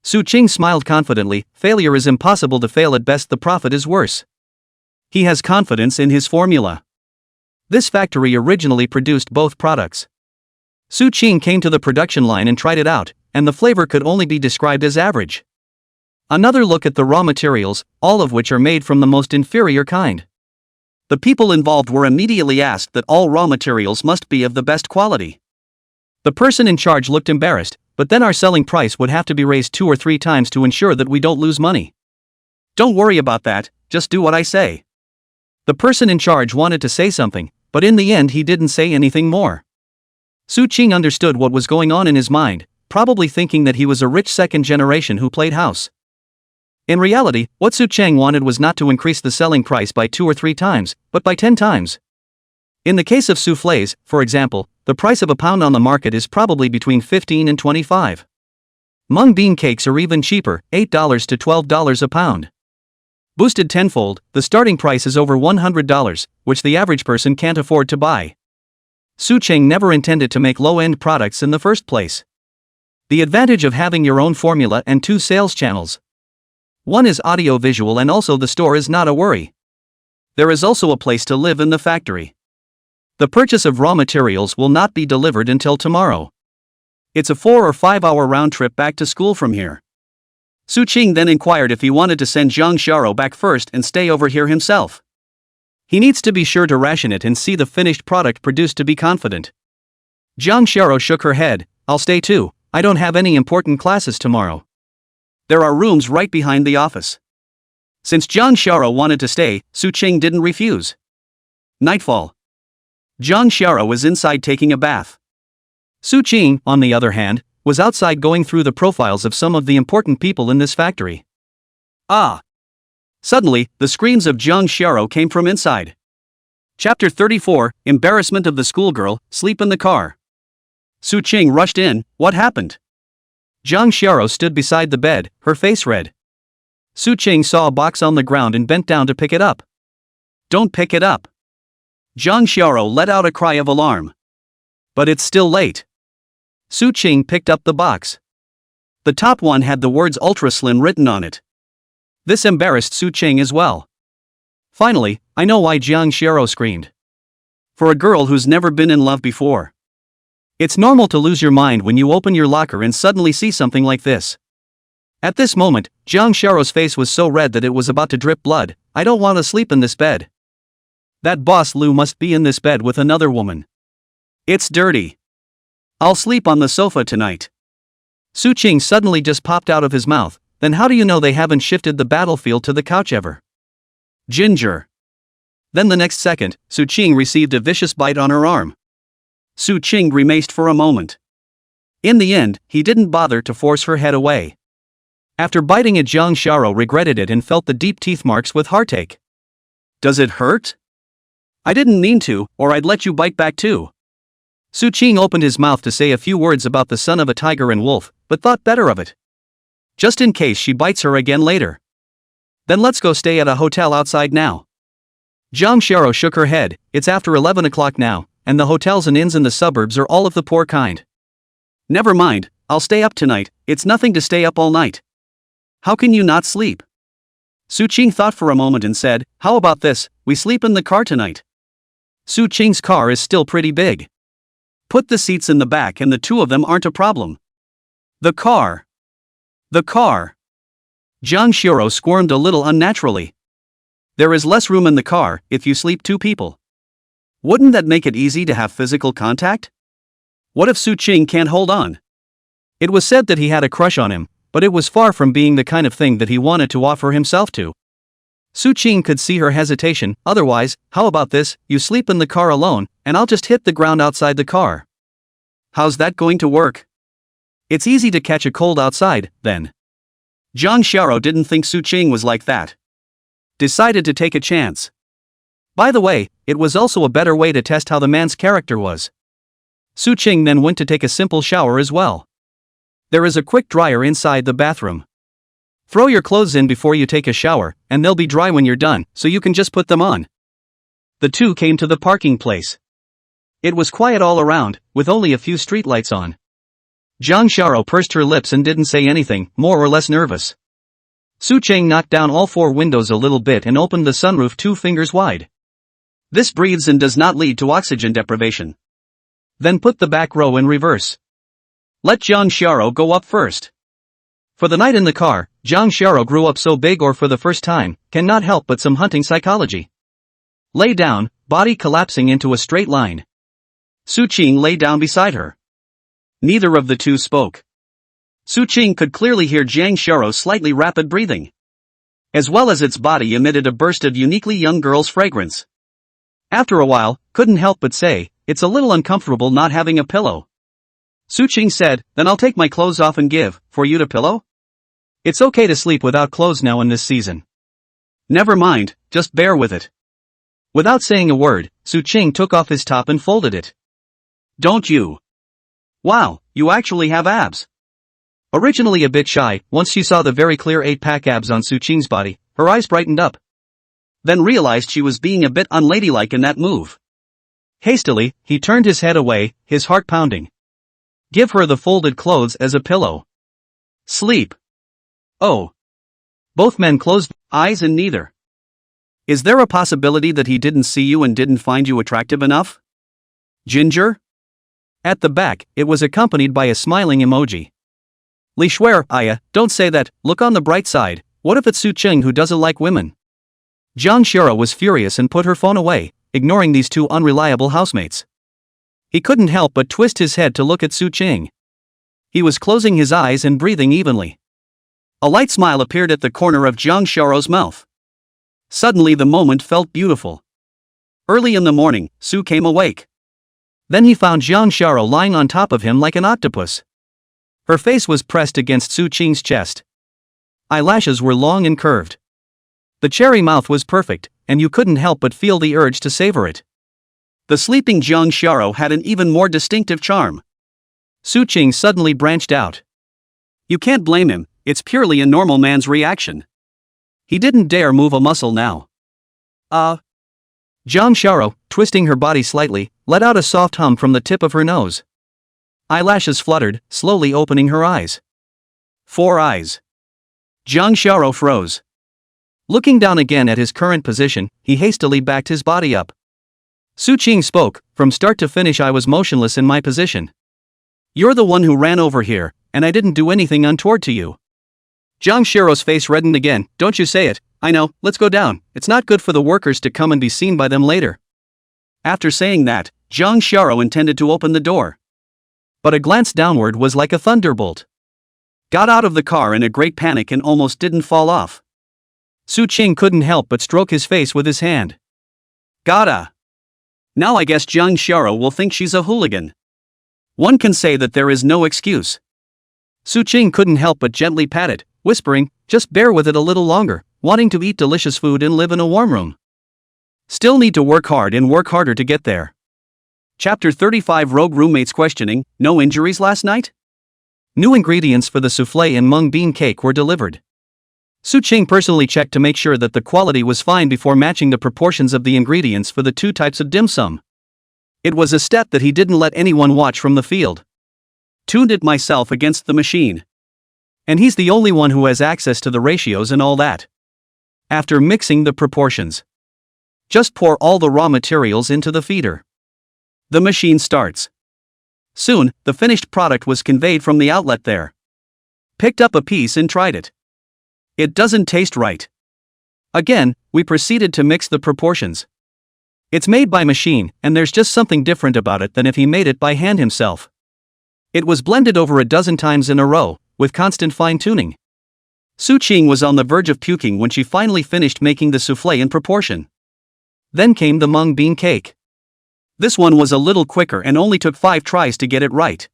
Su Qing smiled confidently. Failure is impossible to fail, at best the profit is worse. He has confidence in his formula. This factory originally produced both products. Su Qing came to the production line and tried it out, and the flavor could only be described as average. Another look at the raw materials, all of which are made from the most inferior kind. The people involved were immediately asked that all raw materials must be of the best quality. The person in charge looked embarrassed, but then our selling price would have to be raised 2 or 3 times to ensure that we don't lose money. Don't worry about that, just do what I say. The person in charge wanted to say something, but in the end he didn't say anything more. Su Qing understood what was going on in his mind, probably thinking that he was a rich second generation who played house. In reality, what Su Qing wanted was not to increase the selling price by 2 or 3 times, but by 10 times. In the case of soufflés, for example, the price of a pound on the market is probably between 15 and 25. Mung bean cakes are even cheaper, $8 to $12 a pound. Boosted tenfold, the starting price is over $100, which the average person can't afford to buy. Su Qing never intended to make low-end products in the first place. The advantage of having your own formula and 2 sales channels. One is audio-visual, and also the store is not a worry. There is also a place to live in the factory. The purchase of raw materials will not be delivered until tomorrow. It's a 4 or 5 hour round trip back to school from here. Su Qing then inquired if he wanted to send Jiang Sharo back first and stay over here himself. He needs to be sure to ration it and see the finished product produced to be confident. Jiang Sharo shook her head. I'll stay too, I don't have any important classes tomorrow. There are rooms right behind the office. Since Jiang Sharo wanted to stay, Su Qing didn't refuse. Nightfall. Jiang Sharo was inside taking a bath. Su Qing, on the other hand, was outside going through the profiles of some of the important people in this factory. Ah! Suddenly, the screams of Jiang Sharo came from inside. Chapter 34, Embarrassment of the Schoolgirl, Sleep in the Car. Su Qing rushed in. What happened? Jiang Sharo stood beside the bed, her face red. Su Qing saw a box on the ground and bent down to pick it up. Don't pick it up. Jiang Sharo let out a cry of alarm. But it's still late. Su Qing picked up the box. The top one had the words Ultra Slim written on it. This embarrassed Su Qing as well. Finally, I know why Jiang Sharo screamed. For a girl who's never been in love before. It's normal to lose your mind when you open your locker and suddenly see something like this. At this moment, Jang Sharo's face was so red that it was about to drip blood. I don't want to sleep in this bed. That boss Lu must be in this bed with another woman. It's dirty. I'll sleep on the sofa tonight. Su Qing suddenly just popped out of his mouth. Then how do you know they haven't shifted the battlefield to the couch ever? Ginger. Then the next second, Su Qing received a vicious bite on her arm. Su Qing grimaced for a moment. In the end, he didn't bother to force her head away. After biting it, Jang Sharo regretted it and felt the deep teeth marks with heartache. Does it hurt? I didn't mean to, or I'd let you bite back too. Su Qing opened his mouth to say a few words about the son of a tiger and wolf, but thought better of it. Just in case she bites her again later. Then let's go stay at a hotel outside now. Jang Sharo shook her head. It's after 11 o'clock now, and the hotels and inns in the suburbs are all of the poor kind. Never mind, I'll stay up tonight. It's nothing to stay up all night. How can you not sleep? Su Qing thought for a moment and said, how about this, we sleep in the car tonight. Su Qing's car is still pretty big. Put the seats in the back and the two of them aren't a problem. The car. The car. Jang Shiro squirmed a little unnaturally. There is less room in the car if you sleep two people. Wouldn't that make it easy to have physical contact? What if Su Qing can't hold on? It was said that he had a crush on him, but it was far from being the kind of thing that he wanted to offer himself to. Su Qing could see her hesitation. Otherwise, how about this, you sleep in the car alone, and I'll just hit the ground outside the car. How's that going to work? It's easy to catch a cold outside, then. Jang Sharo didn't think Su Qing was like that. Decided to take a chance. By the way, it was also a better way to test how the man's character was. Su Qing then went to take a simple shower as well. There is a quick dryer inside the bathroom. Throw your clothes in before you take a shower, and they'll be dry when you're done, so you can just put them on. The two came to the parking place. It was quiet all around, with only a few streetlights on. Jang Sharo pursed her lips and didn't say anything, more or less nervous. Su Qing knocked down all four windows a little bit and opened the sunroof 2 fingers wide. This breathes and does not lead to oxygen deprivation. Then put the back row in reverse. Let Jang Sharo go up first. For the night in the car, Jang Sharo grew up so big, or for the first time, cannot help but some hunting psychology. Lay down, body collapsing into a straight line. Su Qing lay down beside her. Neither of the two spoke. Su Qing could clearly hear Jang Sharo's slightly rapid breathing. As well as its body emitted a burst of uniquely young girl's fragrance. After a while, couldn't help but say, it's a little uncomfortable not having a pillow. Su Qing said, then I'll take my clothes off and give, for you to pillow? It's okay to sleep without clothes now in this season. Never mind, just bear with it. Without saying a word, Su Qing took off his top and folded it. Don't you? Wow, you actually have abs. Originally a bit shy, once she saw the very clear 8-pack abs on Su Qing's body, her eyes brightened up. Then realized she was being a bit unladylike in that move. Hastily, he turned his head away, his heart pounding. Give her the folded clothes as a pillow. Sleep. Oh. Both men closed eyes and neither. Is there a possibility that he didn't see you and didn't find you attractive enough? Ginger? At the back, it was accompanied by a smiling emoji. Li Shuer, Aya, don't say that, look on the bright side, what if it's Su Qing who doesn't like women? Jang Shiro was furious and put her phone away, ignoring these two unreliable housemates. He couldn't help but twist his head to look at Su Qing. He was closing his eyes and breathing evenly. A light smile appeared at the corner of Jang Shiro's mouth. Suddenly the moment felt beautiful. Early in the morning, Su came awake. Then he found Jang Shiro lying on top of him like an octopus. Her face was pressed against Su Qing's chest. Eyelashes were long and curved. The cherry mouth was perfect, and you couldn't help but feel the urge to savor it. The sleeping Jang Shiro had an even more distinctive charm. Su Qing suddenly branched out. You can't blame him, it's purely a normal man's reaction. He didn't dare move a muscle now. Jang Shiro, twisting her body slightly, let out a soft hum from the tip of her nose. Eyelashes fluttered, slowly opening her eyes. 4 eyes. Jang Shiro froze. Looking down again at his current position, he hastily backed his body up. Su Qing spoke, from start to finish I was motionless in my position. You're the one who ran over here, and I didn't do anything untoward to you. Jang Sharo's face reddened again. Don't you say it. I know, let's go down. It's not good for the workers to come and be seen by them later. After saying that, Jang Sharo intended to open the door. But a glance downward was like a thunderbolt. Got out of the car in a great panic and almost didn't fall off. Su Qing couldn't help but stroke his face with his hand. Gotta. Now I guess Jang Sharo will think she's a hooligan. One can say that there is no excuse. Su Qing couldn't help but gently pat it, whispering, just bear with it a little longer, wanting to eat delicious food and live in a warm room. Still need to work hard and work harder to get there. Chapter 35 Rogue Roommates Questioning, No Injuries Last Night? New ingredients for the soufflé and mung bean cake were delivered. Su Qing personally checked to make sure that the quality was fine before matching the proportions of the ingredients for the two types of dim sum. It was a step that he didn't let anyone watch from the field. Tuned it myself against the machine. And he's the only one who has access to the ratios and all that. After mixing the proportions, just pour all the raw materials into the feeder. The machine starts. Soon, the finished product was conveyed from the outlet there. Picked up a piece and tried it. It doesn't taste right. Again, we proceeded to mix the proportions. It's made by machine, and there's just something different about it than if he made it by hand himself. It was blended over a dozen times in a row, with constant fine-tuning. Su Qing was on the verge of puking when she finally finished making the soufflé in proportion. Then came the mung bean cake. This one was a little quicker and only took 5 tries to get it right.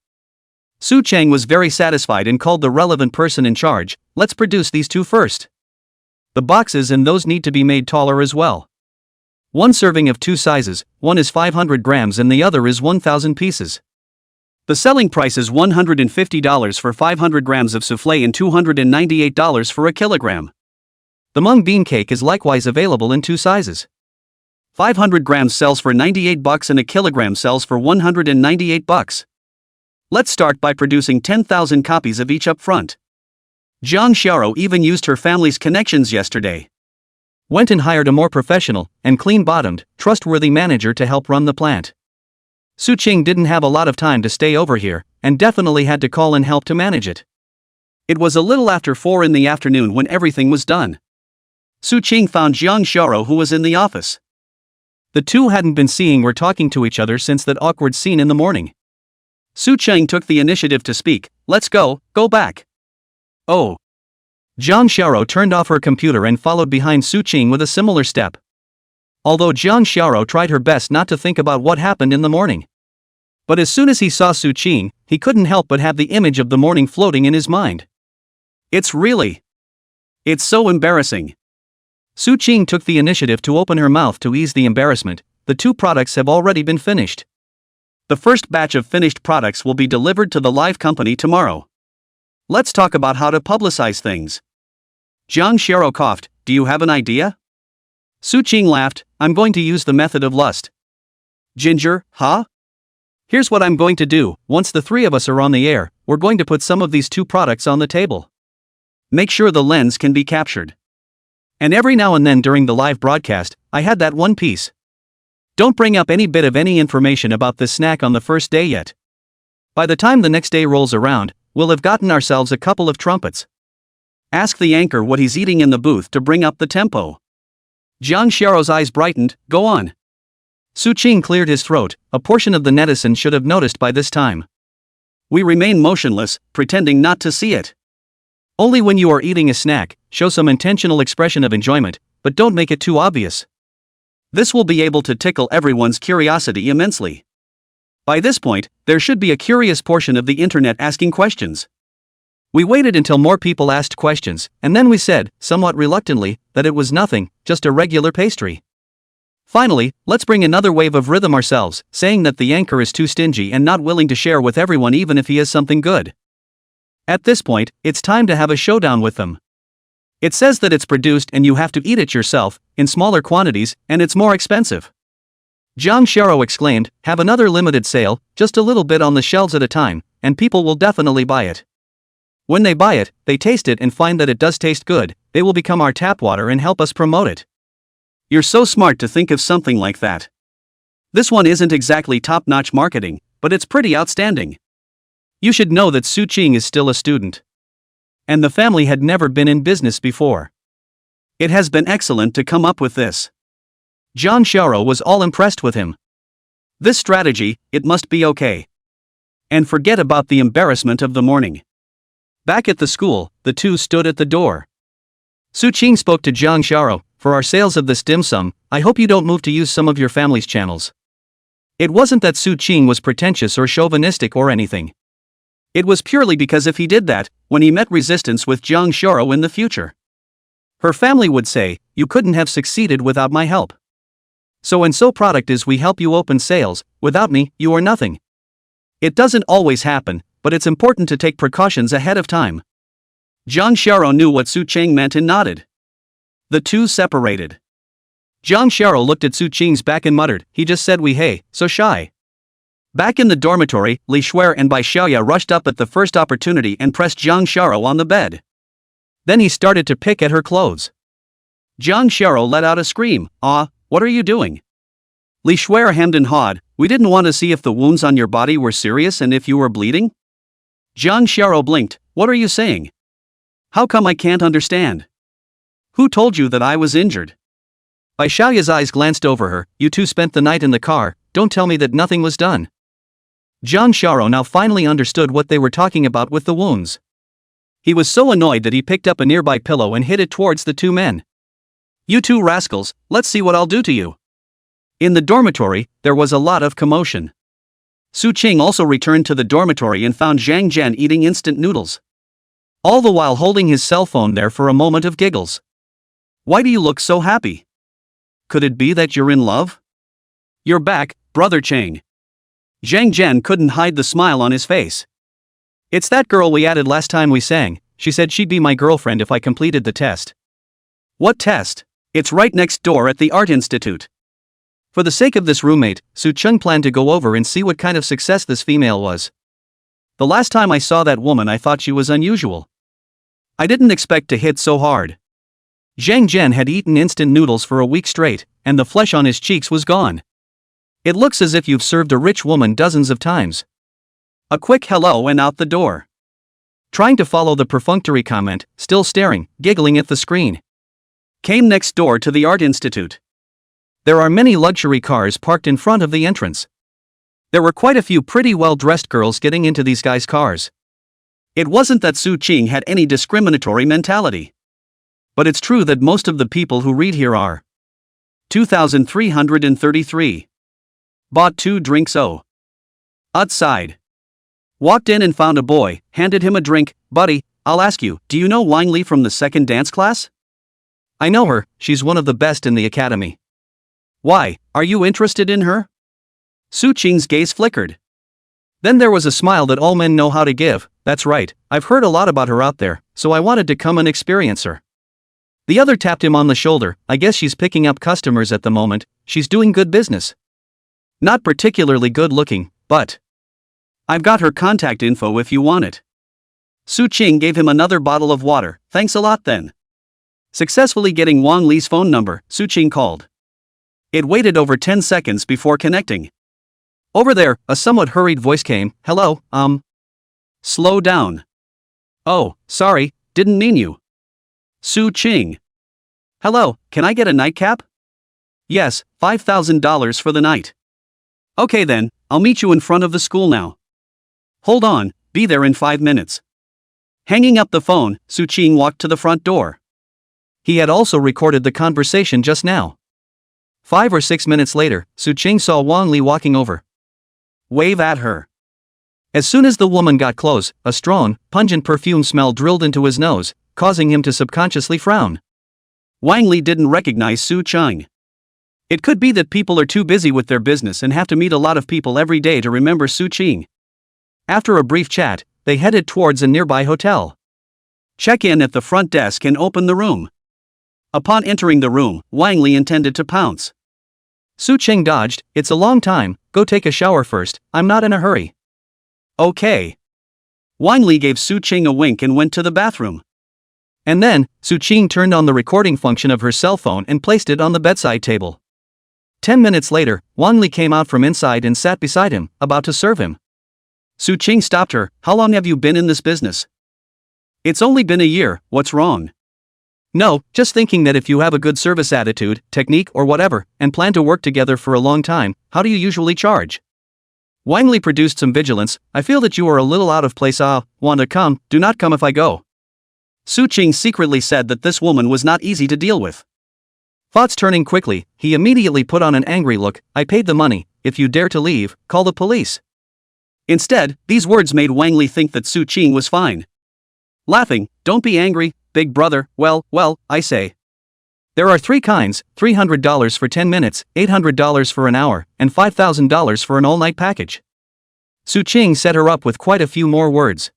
Su Chang was very satisfied and called the relevant person in charge. Let's produce these two first. The boxes and those need to be made taller as well. One serving of 2 sizes, one is 500 grams and the other is 1,000 pieces. The selling price is $150 for 500 grams of soufflé and $298 for a kilogram. The mung bean cake is likewise available in 2 sizes. 500 grams sells for $98 and a kilogram sells for $198. Let's start by producing 10,000 copies of each up front. Jang Xiao even used her family's connections yesterday. Went and hired a more professional and clean-bottomed, trustworthy manager to help run the plant. Su Qing didn't have a lot of time to stay over here, and definitely had to call in help to manage it. It was a little after 4 in the afternoon when everything was done. Su Qing found Jang Xiao who was in the office. The two hadn't been seeing or talking to each other since that awkward scene in the morning. Su Qing took the initiative to speak. Let's go back. Oh. Jang Xiao turned off her computer and followed behind Su Qing with a similar step. Although Jang Xiao tried her best not to think about what happened in the morning. But as soon as he saw Su Qing, he couldn't help but have the image of the morning floating in his mind. It's so embarrassing. Su Qing took the initiative to open her mouth to ease the embarrassment. The 2 products have already been finished. The first batch of finished products will be delivered to the live company tomorrow. Let's talk about how to publicize things. Jang Xiao coughed. Do you have an idea? Su Qing laughed. I'm going to use the method of lust. Ginger, huh? Here's what I'm going to do. Once the 3 of us are on the air, we're going to put some of these 2 products on the table. Make sure the lens can be captured. And every now and then during the live broadcast, I had that one piece. Don't bring up any bit of any information about this snack on the first day yet. By the time the next day rolls around, we'll have gotten ourselves a couple of trumpets. Ask the anchor what he's eating in the booth to bring up the tempo. Jang Xiao's eyes brightened. Go on. Su Qing cleared his throat. A portion of the netizen should have noticed by this time. We remain motionless, pretending not to see it. Only when you are eating a snack, show some intentional expression of enjoyment, but don't make it too obvious. This will be able to tickle everyone's curiosity immensely. By this point, there should be a curious portion of the internet asking questions. We waited until more people asked questions, and then we said, somewhat reluctantly, that it was nothing, just a regular pastry. Finally, let's bring another wave of rhythm ourselves, saying that the anchor is too stingy and not willing to share with everyone even if he has something good. At this point, it's time to have a showdown with them. It says that it's produced and you have to eat it yourself, in smaller quantities, and it's more expensive. Jang Xiao exclaimed, have another limited sale, just a little bit on the shelves at a time, and people will definitely buy it. When they buy it, they taste it and find that it does taste good, they will become our tap water and help us promote it. You're so smart to think of something like that. This one isn't exactly top-notch marketing, but it's pretty outstanding. You should know that Su Qing is still a student. And the family had never been in business before. It has been excellent to come up with this. Jang Shara was all impressed with him. This strategy, it must be okay. And forget about the embarrassment of the morning. Back at the school, the two stood at the door. Su Qing spoke to Jang Shara, "For our sales of this dim sum, I hope you don't move to use some of your family's channels." It wasn't that Su Qing was pretentious or chauvinistic or anything. It was purely because if he did that, when he met resistance with Jang Shara in the future, her family would say, "You couldn't have succeeded without my help. So product is we help you open sales, without me, you are nothing." It doesn't always happen, but it's important to take precautions ahead of time. Jang Shara knew what Su Qing meant and nodded. The two separated. Jang Shara looked at Su Qing's back and muttered, "He just said we hey, so shy." Back in the dormitory, Li Shuer and Bai Xiaoya rushed up at the first opportunity and pressed Jang Shara on the bed. Then he started to pick at her clothes. Jang Shara let out a scream, "Ah, what are you doing?" Li Shuer hemmed and hawed, "We didn't want to see if the wounds on your body were serious and if you were bleeding." Jang Shara blinked, "What are you saying? How come I can't understand? Who told you that I was injured?" Bai Xiaoya's eyes glanced over her, "You two spent the night in the car, don't tell me that nothing was done." Jang Shara now finally understood what they were talking about with the wounds. He was so annoyed that he picked up a nearby pillow and hit it towards the two men. "You two rascals, let's see what I'll do to you." In the dormitory, there was a lot of commotion. Su Qing also returned to the dormitory and found Zhang Jian eating instant noodles, all the while holding his cell phone there for a moment of giggles. "Why do you look so happy? Could it be that you're in love? You're back, brother Chang." Zhang Jian couldn't hide the smile on his face. "It's that girl we added last time we sang. She said she'd be my girlfriend if I completed the test." "What test?" "It's right next door at the Art Institute." For the sake of this roommate, Su Cheng planned to go over and see what kind of success this female was. "The last time I saw that woman I thought she was unusual. I didn't expect to hit so hard." Zhang Jian had eaten instant noodles for a week straight, and the flesh on his cheeks was gone. "It looks as if you've served a rich woman dozens of times." A quick hello and out the door. Trying to follow the perfunctory comment, still staring, giggling at the screen. Came next door to the Art Institute. There are many luxury cars parked in front of the entrance. There were quite a few pretty well-dressed girls getting into these guys' cars. It wasn't that Su Qing had any discriminatory mentality. But it's true that most of the people who read here are 2,333. Bought 2 drinks outside. Walked in and found a boy, handed him a drink. "Buddy, I'll ask you, do you know Wang Li from the second dance class?" "I know her, she's one of the best in the academy." "Why, are you interested in her?" Su Qing's gaze flickered. Then there was a smile that all men know how to give. "That's right, I've heard a lot about her out there, so I wanted to come and experience her." The other tapped him on the shoulder. "I guess she's picking up customers at the moment, she's doing good business. Not particularly good looking, but I've got her contact info if you want it." Su Qing gave him another bottle of water. "Thanks a lot then." Successfully getting Wang Li's phone number, Su Qing called. It waited over 10 seconds before connecting. Over there, a somewhat hurried voice came. "Hello, slow down. Oh, sorry, didn't mean you." Su Qing. "Hello, can I get a nightcap?" "Yes, $5,000 for the night." "Okay then, I'll meet you in front of the school now." "Hold on, be there in 5 minutes." Hanging up the phone, Su Qing walked to the front door. He had also recorded the conversation just now. 5 or 6 minutes later, Su Qing saw Wang Li walking over. Wave at her. As soon as the woman got close, a strong, pungent perfume smell drilled into his nose, causing him to subconsciously frown. Wang Li didn't recognize Su Qing. It could be that people are too busy with their business and have to meet a lot of people every day to remember Su Qing. After a brief chat, they headed towards a nearby hotel. Check in at the front desk and open the room. Upon entering the room, Wang Li intended to pounce. Su Qing dodged. "It's a long time, go take a shower first, I'm not in a hurry." "Okay." Wang Li gave Su Qing a wink and went to the bathroom. And then, Su Qing turned on the recording function of her cell phone and placed it on the bedside table. 10 minutes later, Wang Li came out from inside and sat beside him, about to serve him. Su Qing stopped her. How long have you been in this business? It's only been a year, what's wrong? No, just thinking that if you have a good service attitude, technique or whatever, and plan to work together for a long time, how do you usually charge? Wang Li produced some vigilance. I feel that you are a little out of place. Want to come, do not come if I go. Su Qing secretly said that this woman was not easy to deal with. Thoughts turning quickly, he immediately put on an angry look. I paid the money, if you dare to leave, call the police. Instead, these words made Wang Li think that Su Qing was fine. Laughing, don't be angry, big brother, well, I say. There are 3 kinds, $300 for 10 minutes, $800 for an hour, and $5,000 for an all-night package. Su Qing set her up with quite a few more words.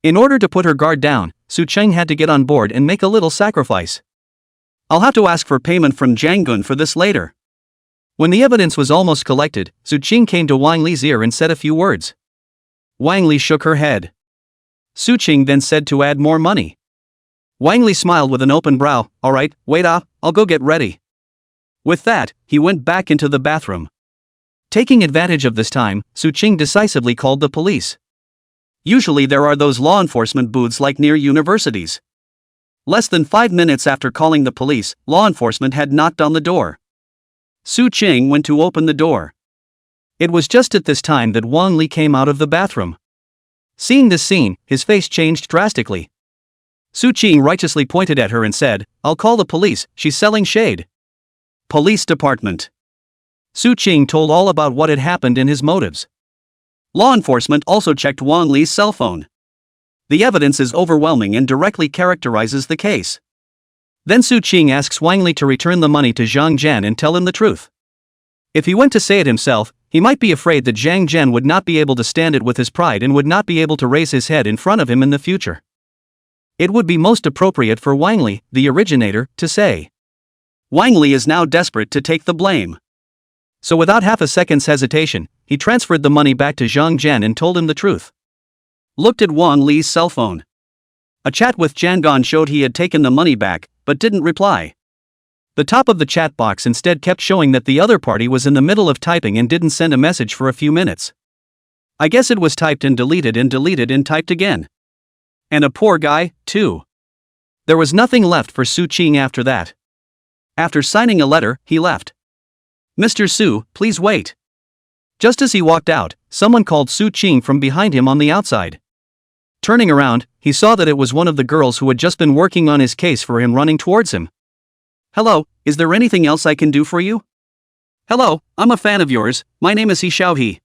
In order to put her guard down, Su Qing had to get on board and make a little sacrifice. I'll have to ask for payment from Jang for this later. When the evidence was almost collected, Su Qing came to Wang Li's ear and said a few words. Wang Li shook her head. Su Qing then said to add more money. Wang Li smiled with an open brow. Alright, wait I'll go get ready. With that, he went back into the bathroom. Taking advantage of this time, Su Qing decisively called the police. Usually there are those law enforcement booths like near universities. Less than 5 minutes after calling the police, law enforcement had knocked on the door. Su Qing went to open the door. It was just at this time that Wang Li came out of the bathroom. Seeing this scene, his face changed drastically. Su Qing righteously pointed at her and said, I'll call the police, she's selling shade. Police department. Su Qing told all about what had happened and his motives. Law enforcement also checked Wang Li's cell phone. The evidence is overwhelming and directly characterizes the case. Then Su Qing asks Wang Li to return the money to Zhang Jian and tell him the truth. If he went to say it himself, he might be afraid that Zhang Jian would not be able to stand it with his pride and would not be able to raise his head in front of him in the future. It would be most appropriate for Wang Li, the originator, to say. Wang Li is now desperate to take the blame. So without half a second's hesitation, he transferred the money back to Zhang Jian and told him the truth. Looked at Wang Li's cell phone. A chat with Jian showed he had taken the money back, but didn't reply. The top of the chat box instead kept showing that the other party was in the middle of typing and didn't send a message for a few minutes. I guess it was typed and deleted and typed again. And a poor guy, too. There was nothing left for Su Qing after that. After signing a letter, he left. Mr. Su, please wait. Just as he walked out, someone called Su Qing from behind him on the outside. Turning around, he saw that it was one of the girls who had just been working on his case for him running towards him. Hello, is there anything else I can do for you? Hello, I'm a fan of yours, my name is He Xiaohe.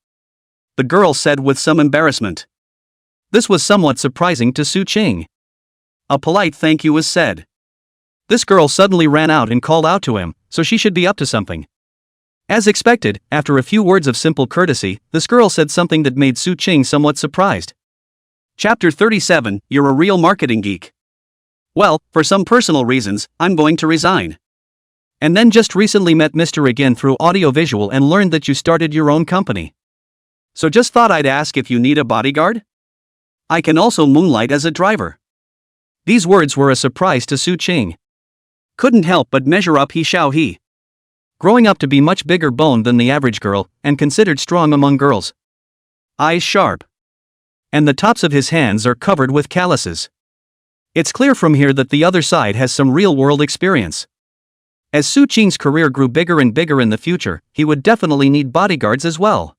The girl said with some embarrassment. This was somewhat surprising to Su Qing. A polite thank you was said. This girl suddenly ran out and called out to him, so she should be up to something. As expected, after a few words of simple courtesy, this girl said something that made Su Qing somewhat surprised. Chapter 37, You're a real marketing geek. Well, for some personal reasons, I'm going to resign. And then just recently met Mr. again through audiovisual and learned that you started your own company. So just thought I'd ask if you need a bodyguard? I can also moonlight as a driver. These words were a surprise to Su Qing. Couldn't help but measure up He Xiaohe. Growing up to be much bigger boned than the average girl, and considered strong among girls. Eyes sharp. And the tops of his hands are covered with calluses. It's clear from here that the other side has some real-world experience. As Su Qing's career grew bigger and bigger in the future, he would definitely need bodyguards as well.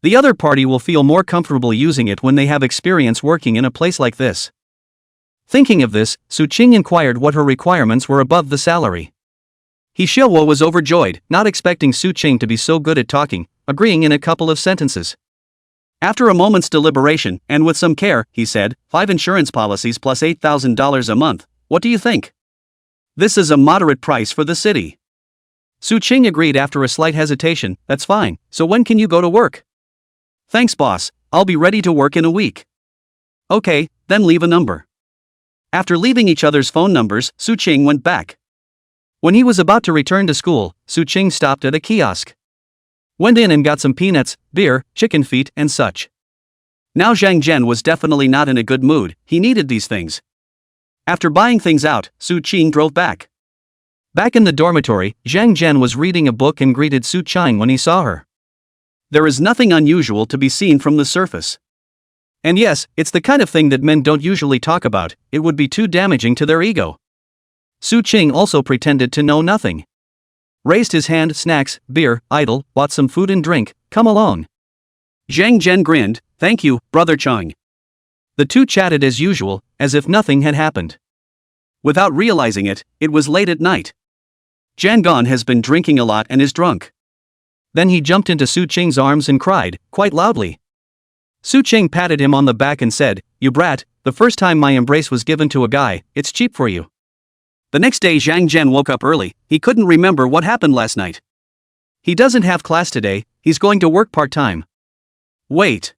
The other party will feel more comfortable using it when they have experience working in a place like this. Thinking of this, Su Qing inquired what her requirements were above the salary. He Xiaohe was overjoyed, not expecting Su Qing to be so good at talking, agreeing in a couple of sentences. After a moment's deliberation, and with some care, he said, 5 insurance policies plus $8,000 a month, what do you think? This is a moderate price for the city. Su Qing agreed after a slight hesitation, that's fine, so when can you go to work? Thanks boss, I'll be ready to work in a week. Okay, then leave a number. After leaving each other's phone numbers, Su Qing went back. When he was about to return to school, Su Qing stopped at a kiosk. Went in and got some peanuts, beer, chicken feet, and such. Now Zhang Jian was definitely not in a good mood, he needed these things. After buying things out, Su Qing drove back. Back in the dormitory, Zhang Jian was reading a book and greeted Su Qing when he saw her. There is nothing unusual to be seen from the surface. And yes, it's the kind of thing that men don't usually talk about, it would be too damaging to their ego. Su Ching also pretended to know nothing. Raised his hand, snacks, beer, idle, bought some food and drink, come along. Jang Zhen grinned, thank you, brother Chang. The two chatted as usual, as if nothing had happened. Without realizing it, it was late at night. Jangon has been drinking a lot and is drunk. Then he jumped into Su Ching's arms and cried, quite loudly. Su Ching patted him on the back and said, you brat, the first time my embrace was given to a guy, it's cheap for you. The next day Zhang Zhen woke up early, he couldn't remember what happened last night. He doesn't have class today, he's going to work part-time. Wait.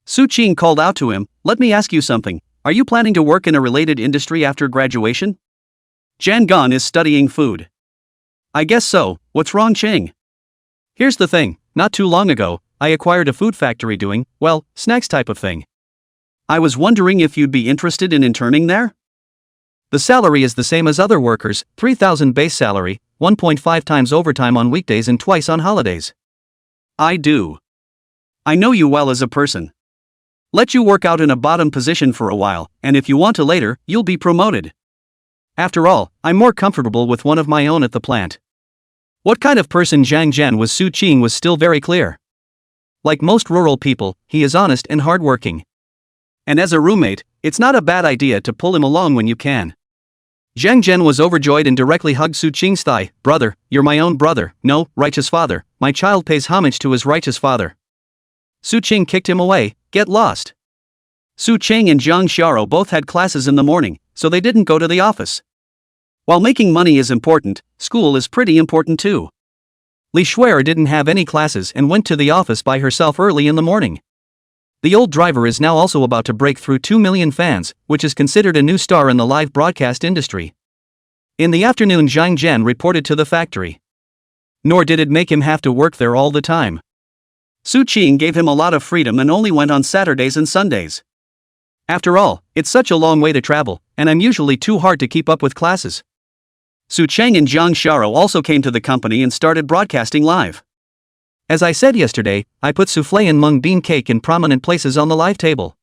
Su Ching called out to him, let me ask you something, are you planning to work in a related industry after graduation? Jangon is studying food. I guess so, what's wrong Ching? Here's the thing, not too long ago, I acquired a food factory doing, well, snacks type of thing. I was wondering if you'd be interested in interning there? The salary is the same as other workers, 3,000 base salary, 1.5 times overtime on weekdays and twice on holidays. I do. I know you well as a person. Let you work out in a bottom position for a while, and if you want to later, you'll be promoted. After all, I'm more comfortable with one of my own at the plant. What kind of person Zhang Zhen was Su Ching was still very clear. Like most rural people, he is honest and hardworking. And as a roommate, it's not a bad idea to pull him along when you can. Zhang Zhen was overjoyed and directly hugged Su Ching's thigh. Brother, you're my own brother, no, righteous father, my child pays homage to his righteous father. Su Ching kicked him away, get lost. Su Ching and Zhang Xiao both had classes in the morning, so they didn't go to the office. While making money is important, school is pretty important too. Li Shuer didn't have any classes and went to the office by herself early in the morning. The old driver is now also about to break through 2 million fans, which is considered a new star in the live broadcast industry. In the afternoon Zhang Zhen reported to the factory. Nor did it make him have to work there all the time. Su Ching gave him a lot of freedom and only went on Saturdays and Sundays. After all, it's such a long way to travel, and I'm usually too hard to keep up with classes. Su Cheng and Zhang Xiao also came to the company and started broadcasting live. As I said yesterday, I put souffle and mung bean cake in prominent places on the live table.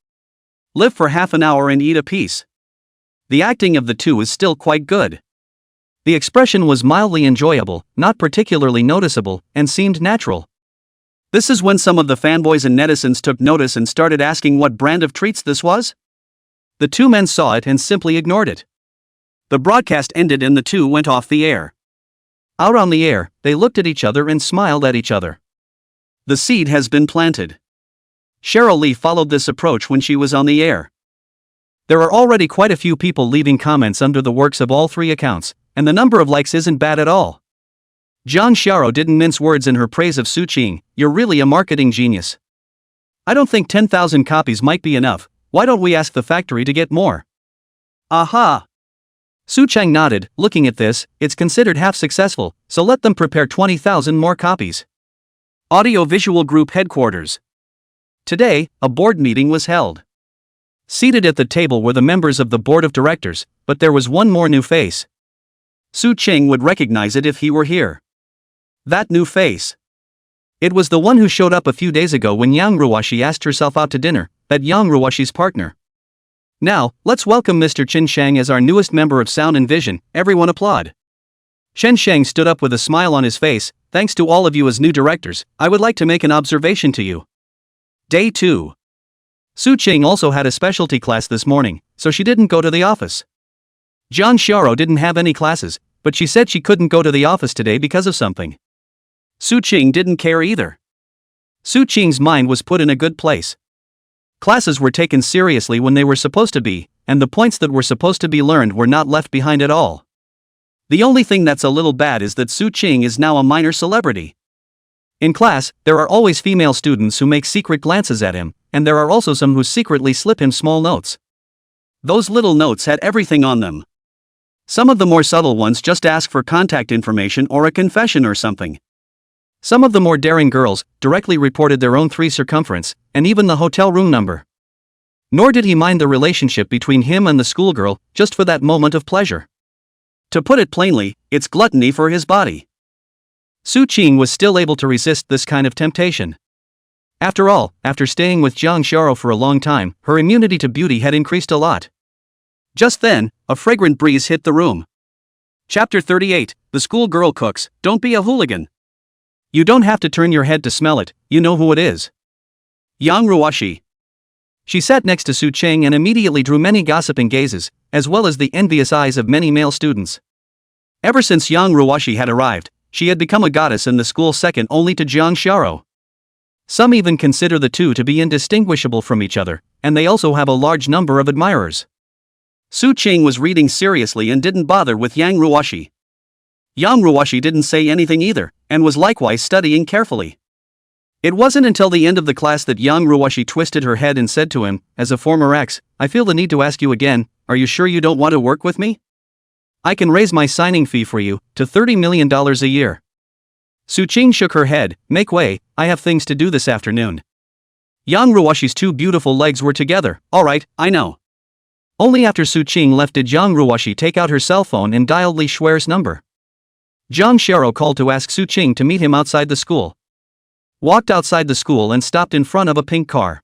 Live for half an hour and eat a piece. The acting of the two is still quite good. The expression was mildly enjoyable, not particularly noticeable, and seemed natural. This is when some of the fanboys and netizens took notice and started asking what brand of treats this was? The two men saw it and simply ignored it. The broadcast ended and the two went off the air. Out on the air, they looked at each other and smiled at each other. The seed has been planted. Cheryl Lee followed this approach when she was on the air. There are already quite a few people leaving comments under the works of all three accounts, and the number of likes isn't bad at all. Zhang Xiao didn't mince words in her praise of Su Ching, you're really a marketing genius. I don't think 10,000 copies might be enough, why don't we ask the factory to get more? Aha! Su Chang nodded, looking at this, it's considered half successful, so let them prepare 20,000 more copies. Audio-Visual Group Headquarters. Today, a board meeting was held. Seated at the table were the members of the board of directors, but there was one more new face. Su Ching would recognize it if he were here. That new face. It was the one who showed up a few days ago when Yang Ruoshi asked herself out to dinner, that Yang Ruoshi's partner. Now, let's welcome Mr. Chen Shang as our newest member of Sound and Vision, everyone applaud. Chen Shang stood up with a smile on his face, thanks to all of you as new directors, I would like to make an observation to you. Day 2. Su Ching also had a specialty class this morning, so she didn't go to the office. Zhang Xiao didn't have any classes, but she said she couldn't go to the office today because of something. Su Ching didn't care either. Su Ching's mind was put in a good place. Classes were taken seriously when they were supposed to be, and the points that were supposed to be learned were not left behind at all. The only thing that's a little bad is that Su Ching is now a minor celebrity. In class, there are always female students who make secret glances at him, and there are also some who secretly slip him small notes. Those little notes had everything on them. Some of the more subtle ones just ask for contact information or a confession or something. Some of the more daring girls directly reported their own 3 circumference, and even the hotel room number. Nor did he mind the relationship between him and the schoolgirl, just for that moment of pleasure. To put it plainly, it's gluttony for his body. Su Ching was still able to resist this kind of temptation. After all, after staying with Jang Shara for a long time, her immunity to beauty had increased a lot. Just then, a fragrant breeze hit the room. Chapter 38, The School Girl Cooks, Don't Be a Hooligan. You don't have to turn your head to smell it, you know who it is. Yang Ruwashi. She sat next to Su Cheng and immediately drew many gossiping gazes, as well as the envious eyes of many male students. Ever since Yang Ruwashi had arrived, she had become a goddess in the school second only to Jang Shara. Some even consider the two to be indistinguishable from each other, and they also have a large number of admirers. Su Cheng was reading seriously and didn't bother with Yang Ruwashi. Yang Ruwashi didn't say anything either, and was likewise studying carefully. It wasn't until the end of the class that Yang Ruwashi twisted her head and said to him, as a former ex, I feel the need to ask you again, are you sure you don't want to work with me? I can raise my signing fee for you, to $30 million a year. Su Cheng shook her head, make way, I have things to do this afternoon. Yang Ruwashi's two beautiful legs were together, alright, I know. Only after Su Cheng left did Yang Ruwashi take out her cell phone and dialed Li Xuer's number. Jang Shara called to ask Su Cheng to meet him outside the school. Walked outside the school and stopped in front of a pink car.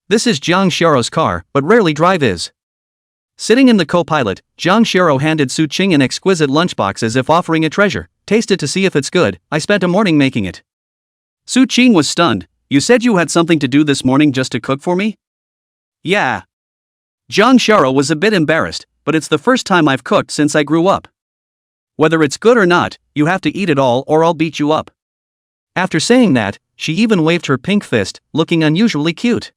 This is Jang Shara's car, but rarely drive is. Sitting in the co-pilot, Jang Shara handed Su Cheng an exquisite lunchbox as if offering a treasure. Taste it to see if it's good, I spent a morning making it. Su Cheng was stunned. You said you had something to do this morning just to cook for me? Yeah. Jang Shara was a bit embarrassed, but it's the first time I've cooked since I grew up. Whether it's good or not, you have to eat it all or I'll beat you up. After saying that, she even waved her pink fist, looking unusually cute.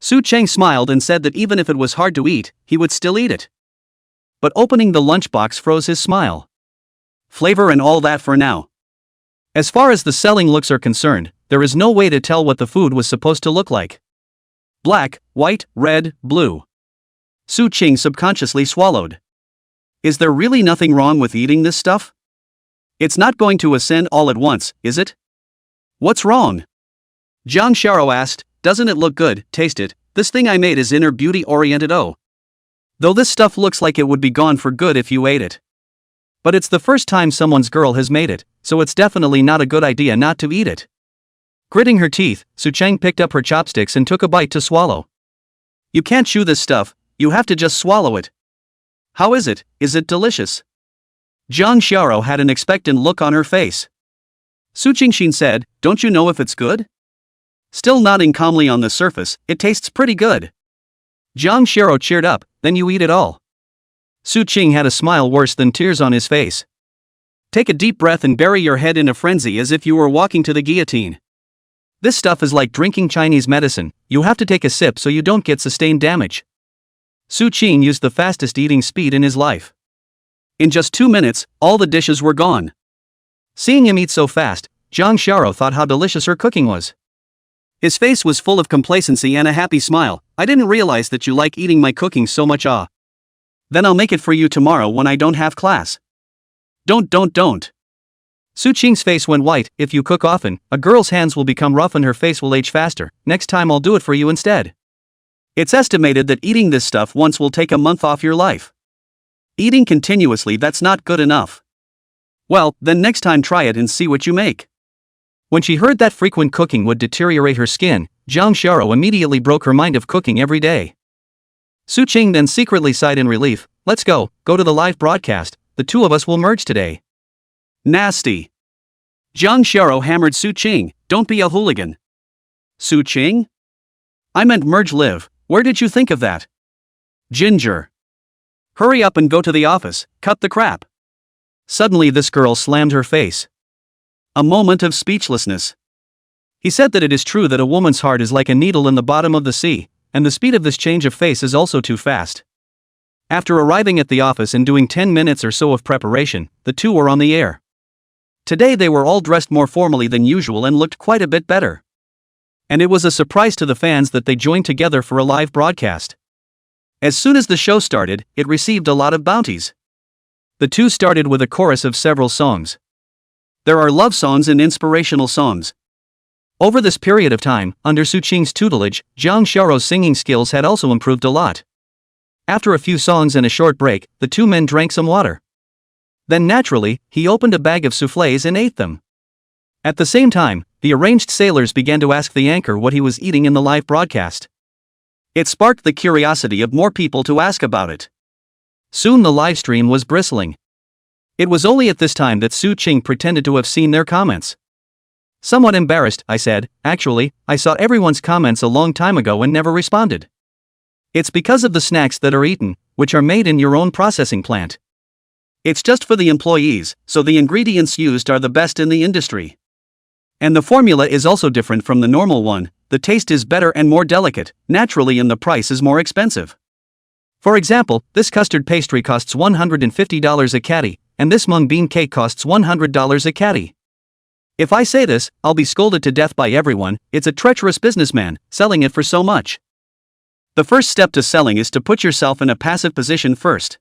Su Cheng smiled and said that even if it was hard to eat, he would still eat it. But opening the lunchbox froze his smile. Flavor and all that for now. As far as the selling looks are concerned, there is no way to tell what the food was supposed to look like. Black, white, red, blue. Su Cheng subconsciously swallowed. Is there really nothing wrong with eating this stuff? It's not going to ascend all at once, is it? What's wrong? Jang Shara asked, doesn't it look good, taste it, this thing I made is inner beauty oriented Though this stuff looks like it would be gone for good if you ate it. But it's the first time someone's girl has made it, so it's definitely not a good idea not to eat it. Gritting her teeth, Su Cheng picked up her chopsticks and took a bite to swallow. You can't chew this stuff, you have to just swallow it. How is it delicious? Jang Shara had an expectant look on her face. Su Cheng said, don't you know if it's good? Still nodding calmly on the surface, it tastes pretty good. Jang Shara cheered up, then you eat it all. Su Cheng had a smile worse than tears on his face. Take a deep breath and bury your head in a frenzy as if you were walking to the guillotine. This stuff is like drinking Chinese medicine, you have to take a sip so you don't get sustained damage. Su Cheng used the fastest eating speed in his life. In just 2 minutes, all the dishes were gone. Seeing him eat so fast, Jang Shara thought how delicious her cooking was. His face was full of complacency and a happy smile. I didn't realize that you like eating my cooking so much. Then I'll make it for you tomorrow when I don't have class. Don't. Su Cheng's face went white. If you cook often, a girl's hands will become rough and her face will age faster. Next time I'll do it for you instead. It's estimated that eating this stuff once will take a month off your life. Eating continuously, that's not good enough. Well, then next time try it and see what you make. When she heard that frequent cooking would deteriorate her skin, Jang Shara immediately broke her mind of cooking every day. Su Cheng then secretly sighed in relief. Let's go to the live broadcast, the two of us will merge today. Nasty. Jang Shara hammered Su Cheng, don't be a hooligan. Su Cheng? I meant merge live, where did you think of that? Ginger. Hurry up and go to the office, cut the crap. Suddenly this girl slammed her face. A moment of speechlessness. He said that it is true that a woman's heart is like a needle in the bottom of the sea, and the speed of this change of face is also too fast. After arriving at the office and doing 10 minutes or so of preparation, the two were on the air. Today they were all dressed more formally than usual and looked quite a bit better. And it was a surprise to the fans that they joined together for a live broadcast. As soon as the show started, it received a lot of bounties. The two started with a chorus of several songs. There are love songs and inspirational songs. Over this period of time, under Su Cheng's tutelage, Jang Shara's singing skills had also improved a lot. After a few songs and a short break, the two men drank some water. Then naturally, he opened a bag of soufflés and ate them. At the same time, the arranged sailors began to ask the anchor what he was eating in the live broadcast. It sparked the curiosity of more people to ask about it. Soon the live stream was bristling. It was only at this time that Su Ching pretended to have seen their comments. Somewhat embarrassed, I said, actually, I saw everyone's comments a long time ago and never responded. It's because of the snacks that are eaten, which are made in your own processing plant. It's just for the employees, so the ingredients used are the best in the industry. And the formula is also different from the normal one, the taste is better and more delicate, naturally, and the price is more expensive. For example, this custard pastry costs $150 a caddy, and this mung bean cake costs $100 a caddy. If I say this, I'll be scolded to death by everyone. It's a treacherous businessman, selling it for so much. The first step to selling is to put yourself in a passive position first.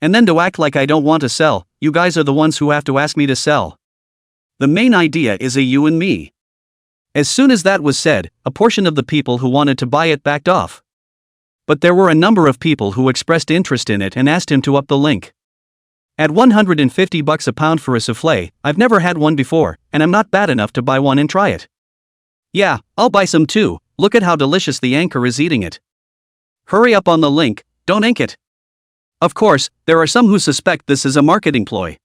And then to act like I don't want to sell. You guys are the ones who have to ask me to sell. The main idea is a you and me. As soon as that was said, a portion of the people who wanted to buy it backed off. But there were a number of people who expressed interest in it and asked him to up the link. At $150 a pound for a soufflé, I've never had one before, and I'm not bad enough to buy one and try it. Yeah, I'll buy some too. Look at how delicious the anchor is eating it. Hurry up on the link, don't ink it. Of course, there are some who suspect this is a marketing ploy.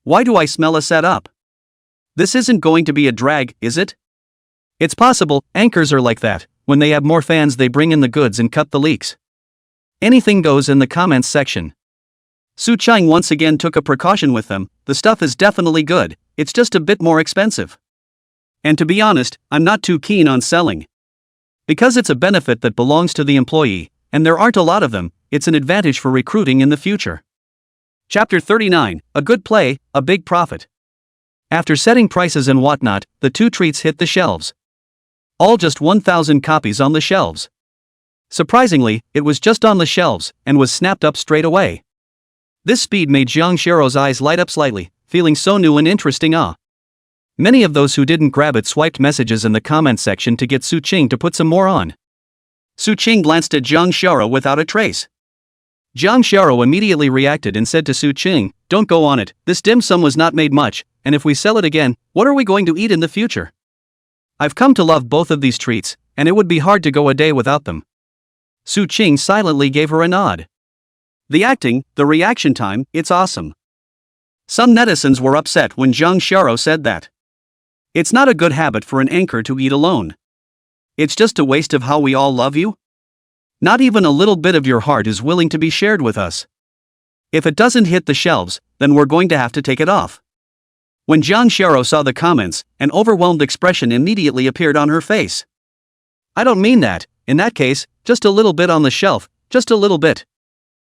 Why do I smell a setup? This isn't going to be a drag, is it? It's possible, anchors are like that. When they have more fans, they bring in the goods and cut the leaks. Anything goes in the comments section. Su Ching once again took a precaution with them. The stuff is definitely good, it's just a bit more expensive. And to be honest, I'm not too keen on selling. Because it's a benefit that belongs to the employee, and there aren't a lot of them, it's an advantage for recruiting in the future. Chapter 39, A Good Play, A Big Profit. After setting prices and whatnot, the two treats hit the shelves. All just 1,000 copies on the shelves. Surprisingly, it was just on the shelves, and was snapped up straight away. This speed made Jiang Xiao's eyes light up slightly, feeling so new and interesting. Many of those who didn't grab it swiped messages in the comment section to get Su Ching to put some more on. Su Ching glanced at Jiang Xiao without a trace. Jiang Xiao immediately reacted and said to Su Ching, "Don't go on it, this dim sum was not made much, and if we sell it again, what are we going to eat in the future? I've come to love both of these treats, and it would be hard to go a day without them." Su Ching silently gave her a nod. The acting, the reaction time, it's awesome. Some netizens were upset when Jiang Xiao said that. It's not a good habit for an anchor to eat alone. It's just a waste of how we all love you. Not even a little bit of your heart is willing to be shared with us. If it doesn't hit the shelves, then we're going to have to take it off. When Jiang Xiao saw the comments, an overwhelmed expression immediately appeared on her face. I don't mean that. In that case, just a little bit on the shelf, just a little bit.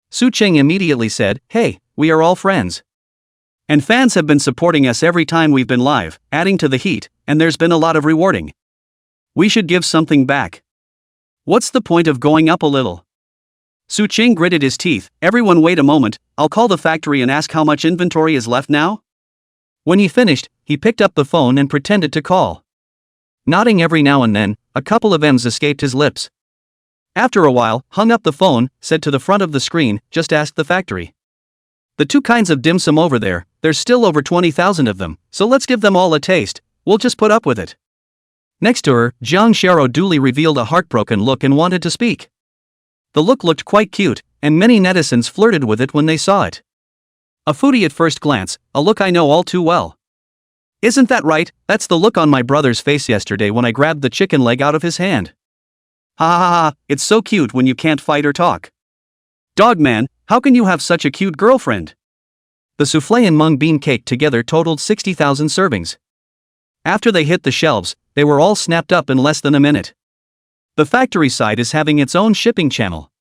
Su Ching immediately said, "Hey, we are all friends. And fans have been supporting us every time we've been live, adding to the heat, and there's been a lot of rewarding. We should give something back. What's the point of going up a little?" Su Ching gritted his teeth. "Everyone wait a moment, I'll call the factory and ask how much inventory is left now." When he finished, he picked up the phone and pretended to call. Nodding every now and then, a couple of M's escaped his lips. After a while, hung up the phone, said to the front of the screen, "Just ask the factory. The two kinds of dim sum over there, there's still over 20,000 of them, so let's give them all a taste, we'll just put up with it." Next to her, Jiang Xiao duly revealed a heartbroken look and wanted to speak. The look looked quite cute, and many netizens flirted with it when they saw it. A foodie at first glance, a look I know all too well. Isn't that right? That's the look on my brother's face yesterday when I grabbed the chicken leg out of his hand. Ha ha ha, it's so cute when you can't fight or talk. Dog man, how can you have such a cute girlfriend? The soufflé and mung bean cake together totaled 60,000 servings. After they hit the shelves, they were all snapped up in less than a minute. The factory side is having its own shipping channel.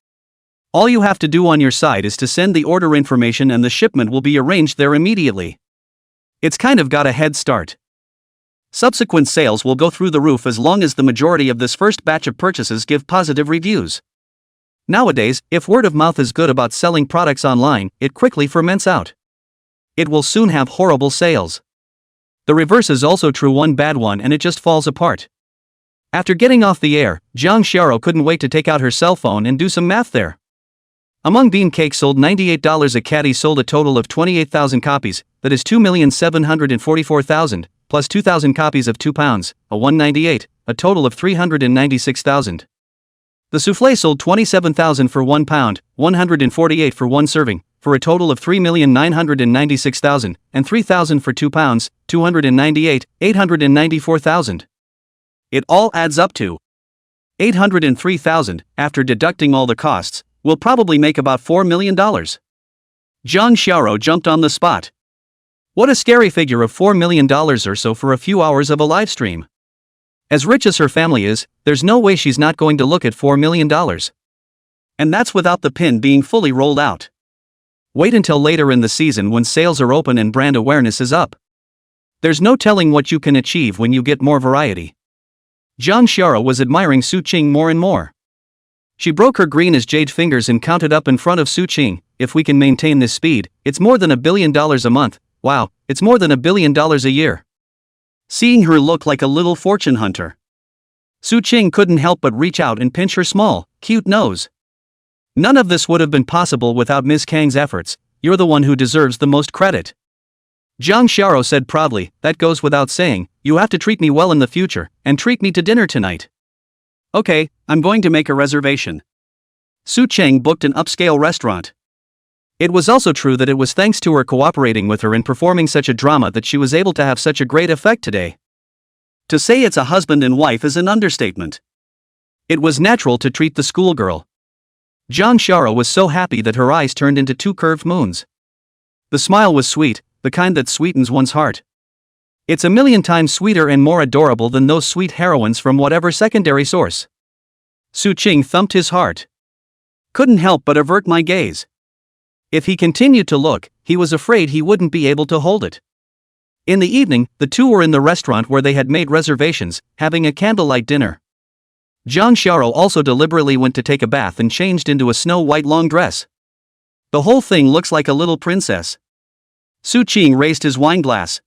All you have to do on your side is to send the order information and the shipment will be arranged there immediately. It's kind of got a head start. Subsequent sales will go through the roof as long as the majority of this first batch of purchases give positive reviews. Nowadays, if word of mouth is good about selling products online, it quickly ferments out. It will soon have horrible sales. The reverse is also true, one bad one and it just falls apart. After getting off the air, Jiang Xiao couldn't wait to take out her cell phone and do some math there. A mung bean cake sold $98 a caddy, sold a total of 28,000 copies, that is 2,744,000, plus 2,000 copies of £2, a 198, a total of 396,000. The soufflé sold 27,000 for £1, 148 for one serving, for a total of 3,996,000, and 3,000 for £2, 298, 894,000. It all adds up to 803,000, after deducting all the costs, will probably make about $4 million. Jang Xiaoro jumped on the spot. What a scary figure of $4 million or so for a few hours of a live stream. As rich as her family is, there's no way she's not going to look at $4 million. And that's without the pin being fully rolled out. Wait until later in the season when sales are open and brand awareness is up. There's no telling what you can achieve when you get more variety. Jang Xiaoro was admiring Su Qing more and more. She broke her green as jade fingers and counted up in front of Su Qing. If we can maintain this speed, it's more than $1 billion a month. Wow, it's more than $1 billion a year. Seeing her look like a little fortune hunter, Su Qing couldn't help but reach out and pinch her small, cute nose. None of this would have been possible without Ms. Kang's efforts. You're the one who deserves the most credit. Jang Xiaoro said proudly, that goes without saying, you have to treat me well in the future, and treat me to dinner tonight. Okay, I'm going to make a reservation. Su Qing booked an upscale restaurant. It was also true that it was thanks to her cooperating with her in performing such a drama that she was able to have such a great effect today. To say it's a husband and wife is an understatement. It was natural to treat the schoolgirl. Jang Xiaoro was so happy that her eyes turned into two curved moons. The smile was sweet, the kind that sweetens one's heart. It's a million times sweeter and more adorable than those sweet heroines from whatever secondary source. Su Qing thumped his heart. Couldn't help but avert my gaze. If he continued to look, he was afraid he wouldn't be able to hold it. In the evening, the two were in the restaurant where they had made reservations, having a candlelight dinner. Jang Xiaoro also deliberately went to take a bath and changed into a snow-white long dress. The whole thing looks like a little princess. Su Qing raised his wine glass.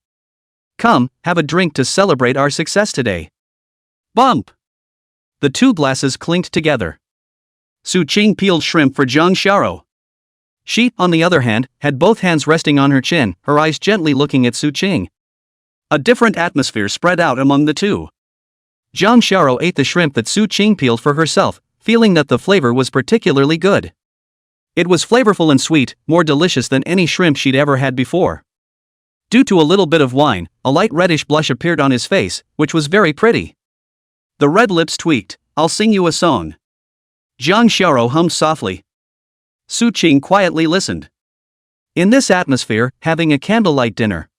Come, have a drink to celebrate our success today. Bump! The two glasses clinked together. Su Qing peeled shrimp for Jang Xiaoro. She, on the other hand, had both hands resting on her chin, her eyes gently looking at Su Qing. A different atmosphere spread out among the two. Jang Xiaoro ate the shrimp that Su Qing peeled for herself, feeling that the flavor was particularly good. It was flavorful and sweet, more delicious than any shrimp she'd ever had before. Due to a little bit of wine, a light reddish blush appeared on his face, which was very pretty. The red lips tweaked. I'll sing you a song. Jang Xiaoro hummed softly. Su Qing quietly listened. In this atmosphere, having a candlelight dinner.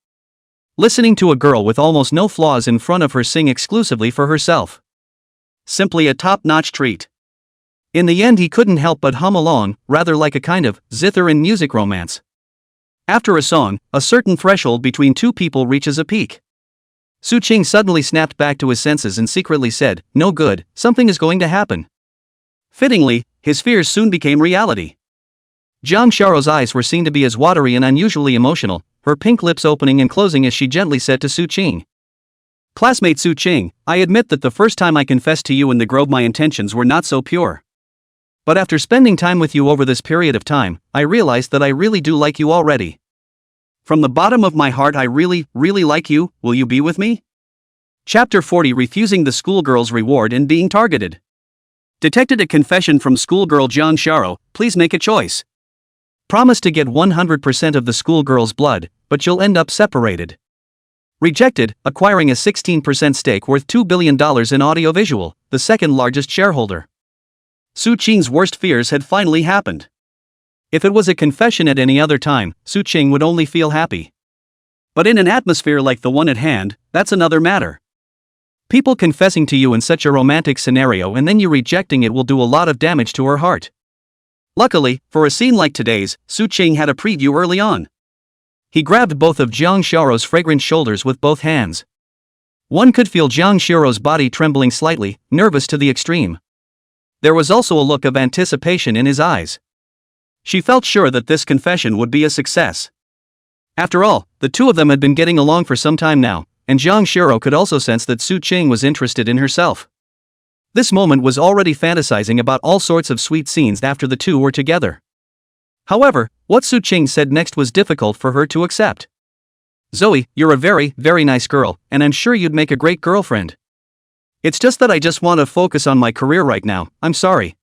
Listening to a girl with almost no flaws in front of her sing exclusively for herself. Simply a top-notch treat. In the end he couldn't help but hum along, rather like a kind of zither in music romance. After a song, a certain threshold between two people reaches a peak. Su Qing suddenly snapped back to his senses and secretly said, no good, something is going to happen. Fittingly, his fears soon became reality. Jang Xiaoro's eyes were seen to be as watery and unusually emotional, her pink lips opening and closing as she gently said to Su Qing. Classmate Su Qing, I admit that the first time I confessed to you in the grove my intentions were not so pure. But after spending time with you over this period of time, I realized that I really do like you already. From the bottom of my heart I really, really like you, will you be with me? Chapter 40 Refusing the schoolgirl's reward and being targeted. Detected a confession from schoolgirl Jang Xiaoro, please make a choice. Promise to get 100% of the schoolgirl's blood, but you'll end up separated. Rejected, acquiring a 16% stake worth $2 billion in audiovisual, the second largest shareholder. Su Qing's worst fears had finally happened. If it was a confession at any other time, Su Qing would only feel happy. But in an atmosphere like the one at hand, that's another matter. People confessing to you in such a romantic scenario and then you rejecting it will do a lot of damage to her heart. Luckily, for a scene like today's, Su Qing had a preview early on. He grabbed both of Jang Xiaoro's fragrant shoulders with both hands. One could feel Jang Xiaoro's body trembling slightly, nervous to the extreme. There was also a look of anticipation in his eyes. She felt sure that this confession would be a success. After all, the two of them had been getting along for some time now, and Jang Xiaoro could also sense that Su Qing was interested in herself. This moment was already fantasizing about all sorts of sweet scenes after the two were together. However, what Su Qing said next was difficult for her to accept. Zoe, you're a very, very nice girl, and I'm sure you'd make a great girlfriend. It's just that I just want to focus on my career right now, I'm sorry.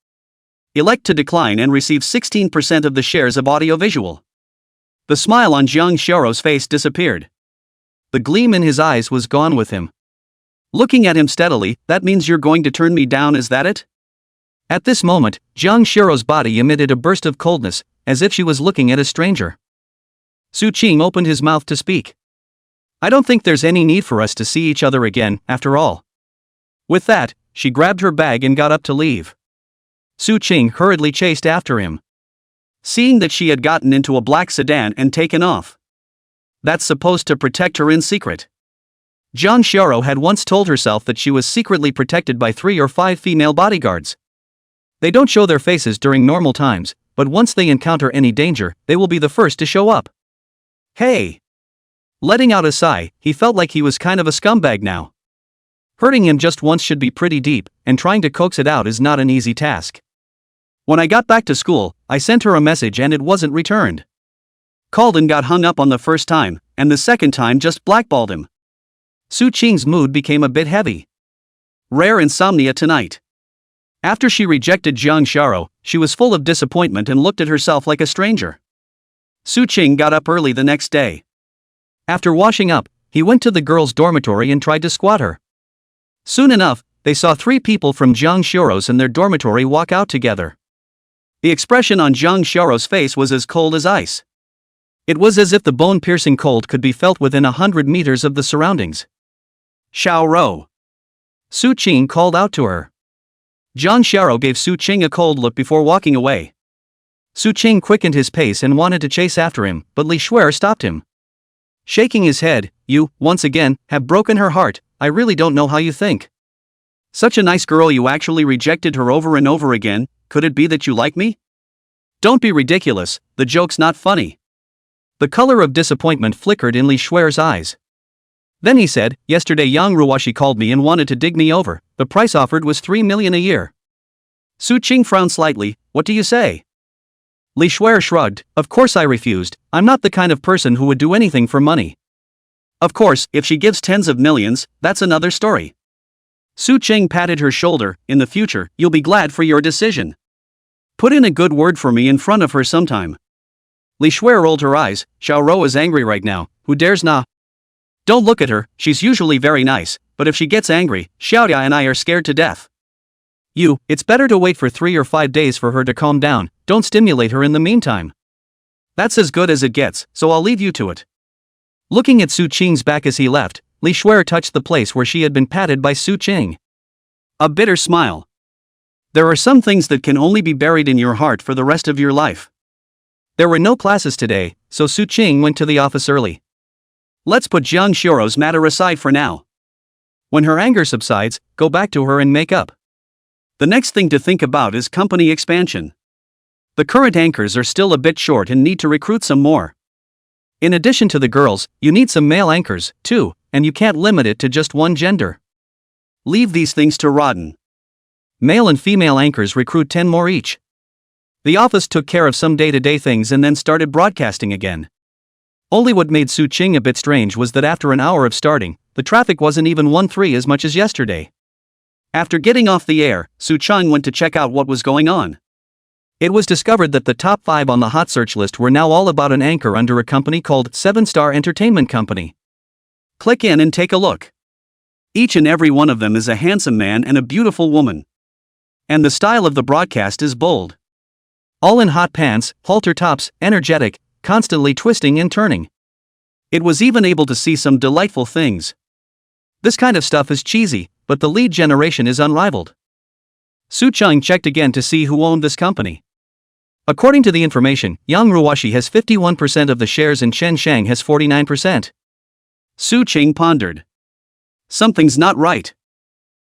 Elect to decline and receive 16% of the shares of audiovisual. The smile on Jang Xiaoro's face disappeared. The gleam in his eyes was gone with him. Looking at him steadily, that means you're going to turn me down, is that it? At this moment, Jang Xiaoro's body emitted a burst of coldness, as if she was looking at a stranger. Su Qing opened his mouth to speak. I don't think there's any need for us to see each other again, after all. With that, she grabbed her bag and got up to leave. Su Qing hurriedly chased after him. Seeing that she had gotten into a black sedan and taken off. That's supposed to protect her in secret. Jang Xiaoro had once told herself that she was secretly protected by 3 or 5 female bodyguards. They don't show their faces during normal times, but once they encounter any danger, they will be the first to show up. Hey! Letting out a sigh, he felt like he was kind of a scumbag now. Hurting him just once should be pretty deep, and trying to coax it out is not an easy task. When I got back to school, I sent her a message and it wasn't returned. Called and got hung up on the first time, and the second time just blackballed him. Su Qing's mood became a bit heavy. Rare insomnia tonight. After she rejected Jang Xiaoro, she was full of disappointment and looked at herself like a stranger. Su Qing got up early the next day. After washing up, he went to the girls' dormitory and tried to squat her. Soon enough, they saw 3 people from Jang Xiaoro's and their dormitory walk out together. The expression on Jang Xiaoro's face was as cold as ice. It was as if the bone-piercing cold could be felt within 100 meters of the surroundings. Xiaoro. Su Qing called out to her. Jang Xiaoro gave Su Qing a cold look before walking away. Su Qing quickened his pace and wanted to chase after him, but Li Shuer stopped him. Shaking his head, you, once again, have broken her heart. I really don't know how you think. Such a nice girl, you actually rejected her over and over again. Could it be that you like me? Don't be ridiculous, the joke's not funny. The color of disappointment flickered in Li Shuer's eyes. Then he said, yesterday Yang Ruoshi called me and wanted to dig me over. The price offered was 3 million a year. Su Qing frowned slightly. What do you say? Li Shuer shrugged. Of course I refused. I'm not the kind of person who would do anything for money. Of course, if she gives tens of millions, that's another story. Su Qing patted her shoulder. In the future, you'll be glad for your decision. Put in a good word for me in front of her sometime. Li Shuer rolled her eyes. Xiaoro is angry right now. Who dares not? Don't look at her, she's usually very nice, but if she gets angry, Xiaoya and I are scared to death. It's better to wait for 3 or 5 days for her to calm down, don't stimulate her in the meantime. That's as good as it gets, so I'll leave you to it. Looking at Su Qing's back as he left, Li Shuer touched the place where she had been patted by Su Qing. A bitter smile. There are some things that can only be buried in your heart for the rest of your life. There were no classes today, so Su Qing went to the office early. Let's put Jang Xiaoro's matter aside for now. When her anger subsides, go back to her and make up. The next thing to think about is company expansion. The current anchors are still a bit short and need to recruit some more. In addition to the girls, you need some male anchors, too, and you can't limit it to just one gender. Leave these things to Rodden. Male and female anchors recruit 10 more each. The office took care of some day-to-day things and then started broadcasting again. Only what made Su Qing a bit strange was that after an hour of starting, the traffic wasn't even 1-3 as much as yesterday. After getting off the air, Su Qing went to check out what was going on. It was discovered that the top 5 on the hot search list were now all about an anchor under a company called 7-Star Entertainment Company. Click in and take a look. Each and every one of them is a handsome man and a beautiful woman. And the style of the broadcast is bold. All in hot pants, halter tops, energetic, constantly twisting and turning. It was even able to see some delightful things. This kind of stuff is cheesy, but the lead generation is unrivaled. Su Qing checked again to see who owned this company. According to the information, Yang Ruoshi has 51% of the shares and Chen Shang has 49%. Su Qing pondered. Something's not right.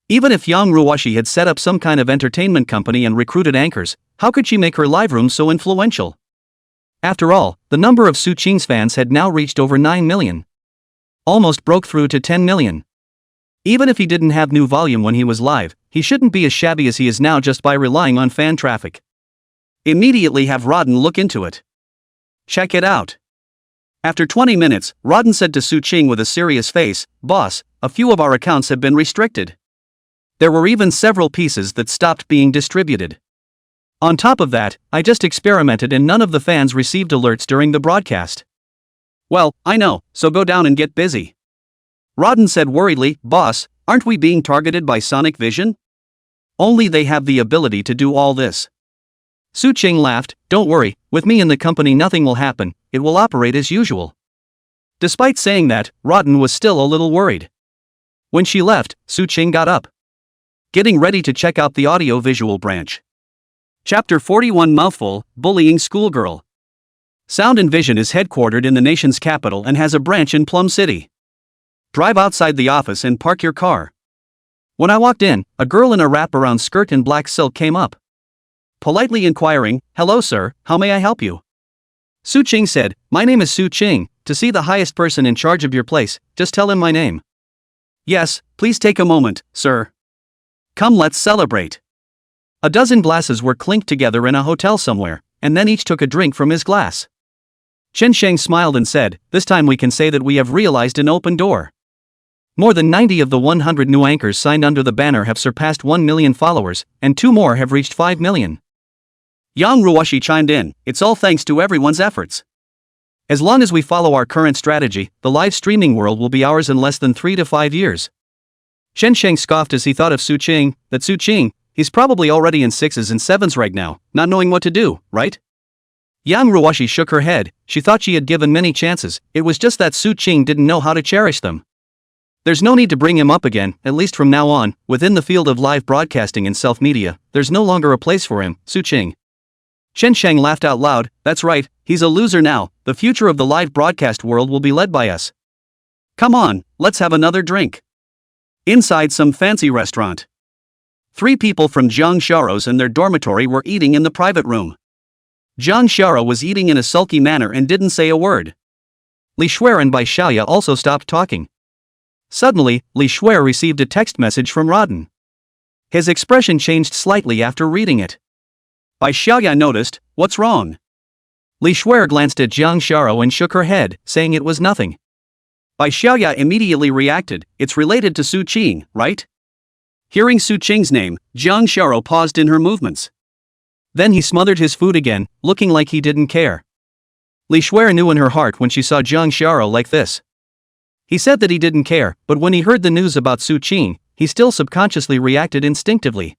Even if Yang Ruoshi had set up some kind of entertainment company and recruited anchors, how could she make her live room so influential? After all, the number of Su Qing's fans had now reached over 9 million. Almost broke through to 10 million. Even if he didn't have new volume when he was live, he shouldn't be as shabby as he is now just by relying on fan traffic. Immediately have Rodden look into it. Check it out. After 20 minutes, Rodden said to Su Ching with a serious face, "Boss, a few of our accounts have been restricted. There were even several pieces that stopped being distributed. On top of that, I just experimented and none of the fans received alerts during the broadcast." "Well, I know, so go down and get busy." Rodden said worriedly, "Boss, aren't we being targeted by Sonic Vision? Only they have the ability to do all this." Su Ching laughed, "Don't worry, with me in the company nothing will happen, it will operate as usual." Despite saying that, Rodden was still a little worried. When she left, Su Ching got up, getting ready to check out the audio-visual branch. Chapter 41 Mouthful, Bullying Schoolgirl. Sound and Vision is headquartered in the nation's capital and has a branch in Plum City. Drive outside the office and park your car. When I walked in, a girl in a wrap-around skirt and black silk came up, politely inquiring, "Hello sir, how may I help you?" Su Ching said, "My name is Su Ching, to see the highest person in charge of your place, just tell him my name." "Yes, please take a moment, sir. Come let's celebrate." A dozen glasses were clinked together in a hotel somewhere, and then each took a drink from his glass. Chen Sheng smiled and said, "This time we can say that we have realized an open door. More than 90 of the 100 new anchors signed under the banner have surpassed 1 million followers, and 2 more have reached 5 million. Yang Ruwashi chimed in, "It's all thanks to everyone's efforts. As long as we follow our current strategy, the live streaming world will be ours in less than 3 to 5 years. Chen Sheng scoffed as he thought of Su Ching, that Su Ching, he's probably already in 6s and 7s right now, not knowing what to do, right? Yang Ruwashi shook her head, she thought she had given many chances, it was just that Su Ching didn't know how to cherish them. There's no need to bring him up again, at least from now on, within the field of live broadcasting and self-media, there's no longer a place for him, Su Ching. Chen Sheng laughed out loud, "That's right, he's a loser now, the future of the live broadcast world will be led by us. Come on, let's have another drink." Inside some fancy restaurant, 3 people from Jang Sharo's and their dormitory were eating in the private room. Jang Shara was eating in a sulky manner and didn't say a word. Li Shuer and Bai Xiaoya also stopped talking. Suddenly, Li Shuer received a text message from Rodden. His expression changed slightly after reading it. Bai Xiaoya noticed, "What's wrong?" Li Shuer glanced at Jiang Sharo and shook her head, saying it was nothing. Bai Xiaoya immediately reacted, "It's related to Su Ching, right?" Hearing Su Ching's name, Jiang Sharo paused in her movements. Then he smothered his food again, looking like he didn't care. Li Shuer knew in her heart when she saw Jiang Sharo like this. He said that he didn't care, but when he heard the news about Su Ching, he still subconsciously reacted instinctively.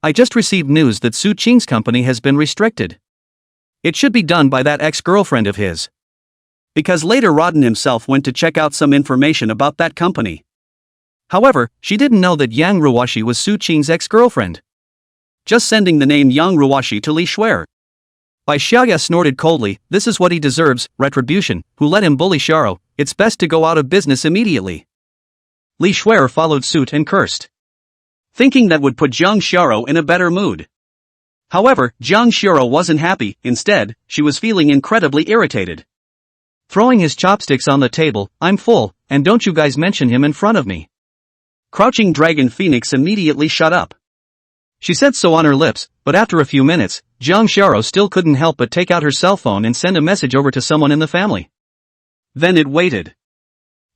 "I just received news that Su Ching's company has been restricted. It should be done by that ex-girlfriend of his." Because later Rodden himself went to check out some information about that company. However, she didn't know that Yang Ruwashi was Su Ching's ex-girlfriend. Just sending the name Yang Ruwashi to Li Shuer. Bai Xiaoya snorted coldly, "This is what he deserves, retribution, who let him bully Sharo, it's best to go out of business immediately." Li Shuer followed suit and cursed, thinking that would put Jiang Sharo in a better mood. However, Jiang Sharo wasn't happy, instead, she was feeling incredibly irritated. Throwing his chopsticks on the table, "I'm full, and don't you guys mention him in front of me." Crouching Dragon Phoenix immediately shut up. She said so on her lips, but after a few minutes, Jiang Sharo still couldn't help but take out her cell phone and send a message over to someone in the family. Then it waited.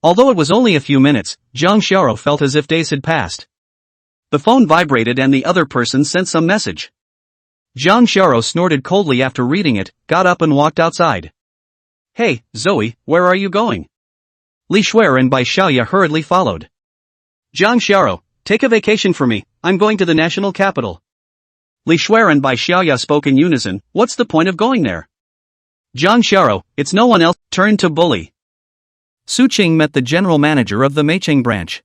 Although it was only a few minutes, Jiang Sharo felt as if days had passed. The phone vibrated and the other person sent some message. Jiang Sharo snorted coldly after reading it, got up and walked outside. "Hey, Zoe, where are you going?" Li Shuer and Bai Xiaoya hurriedly followed. "Jiang Sharo, take a vacation for me, I'm going to the national capital." Li Shuer and Bai Xiaoya spoke in unison, "What's the point of going there?" Jiang Sharo, "It's no one else, turn to bully." Su Ching met the general manager of the Meicheng branch.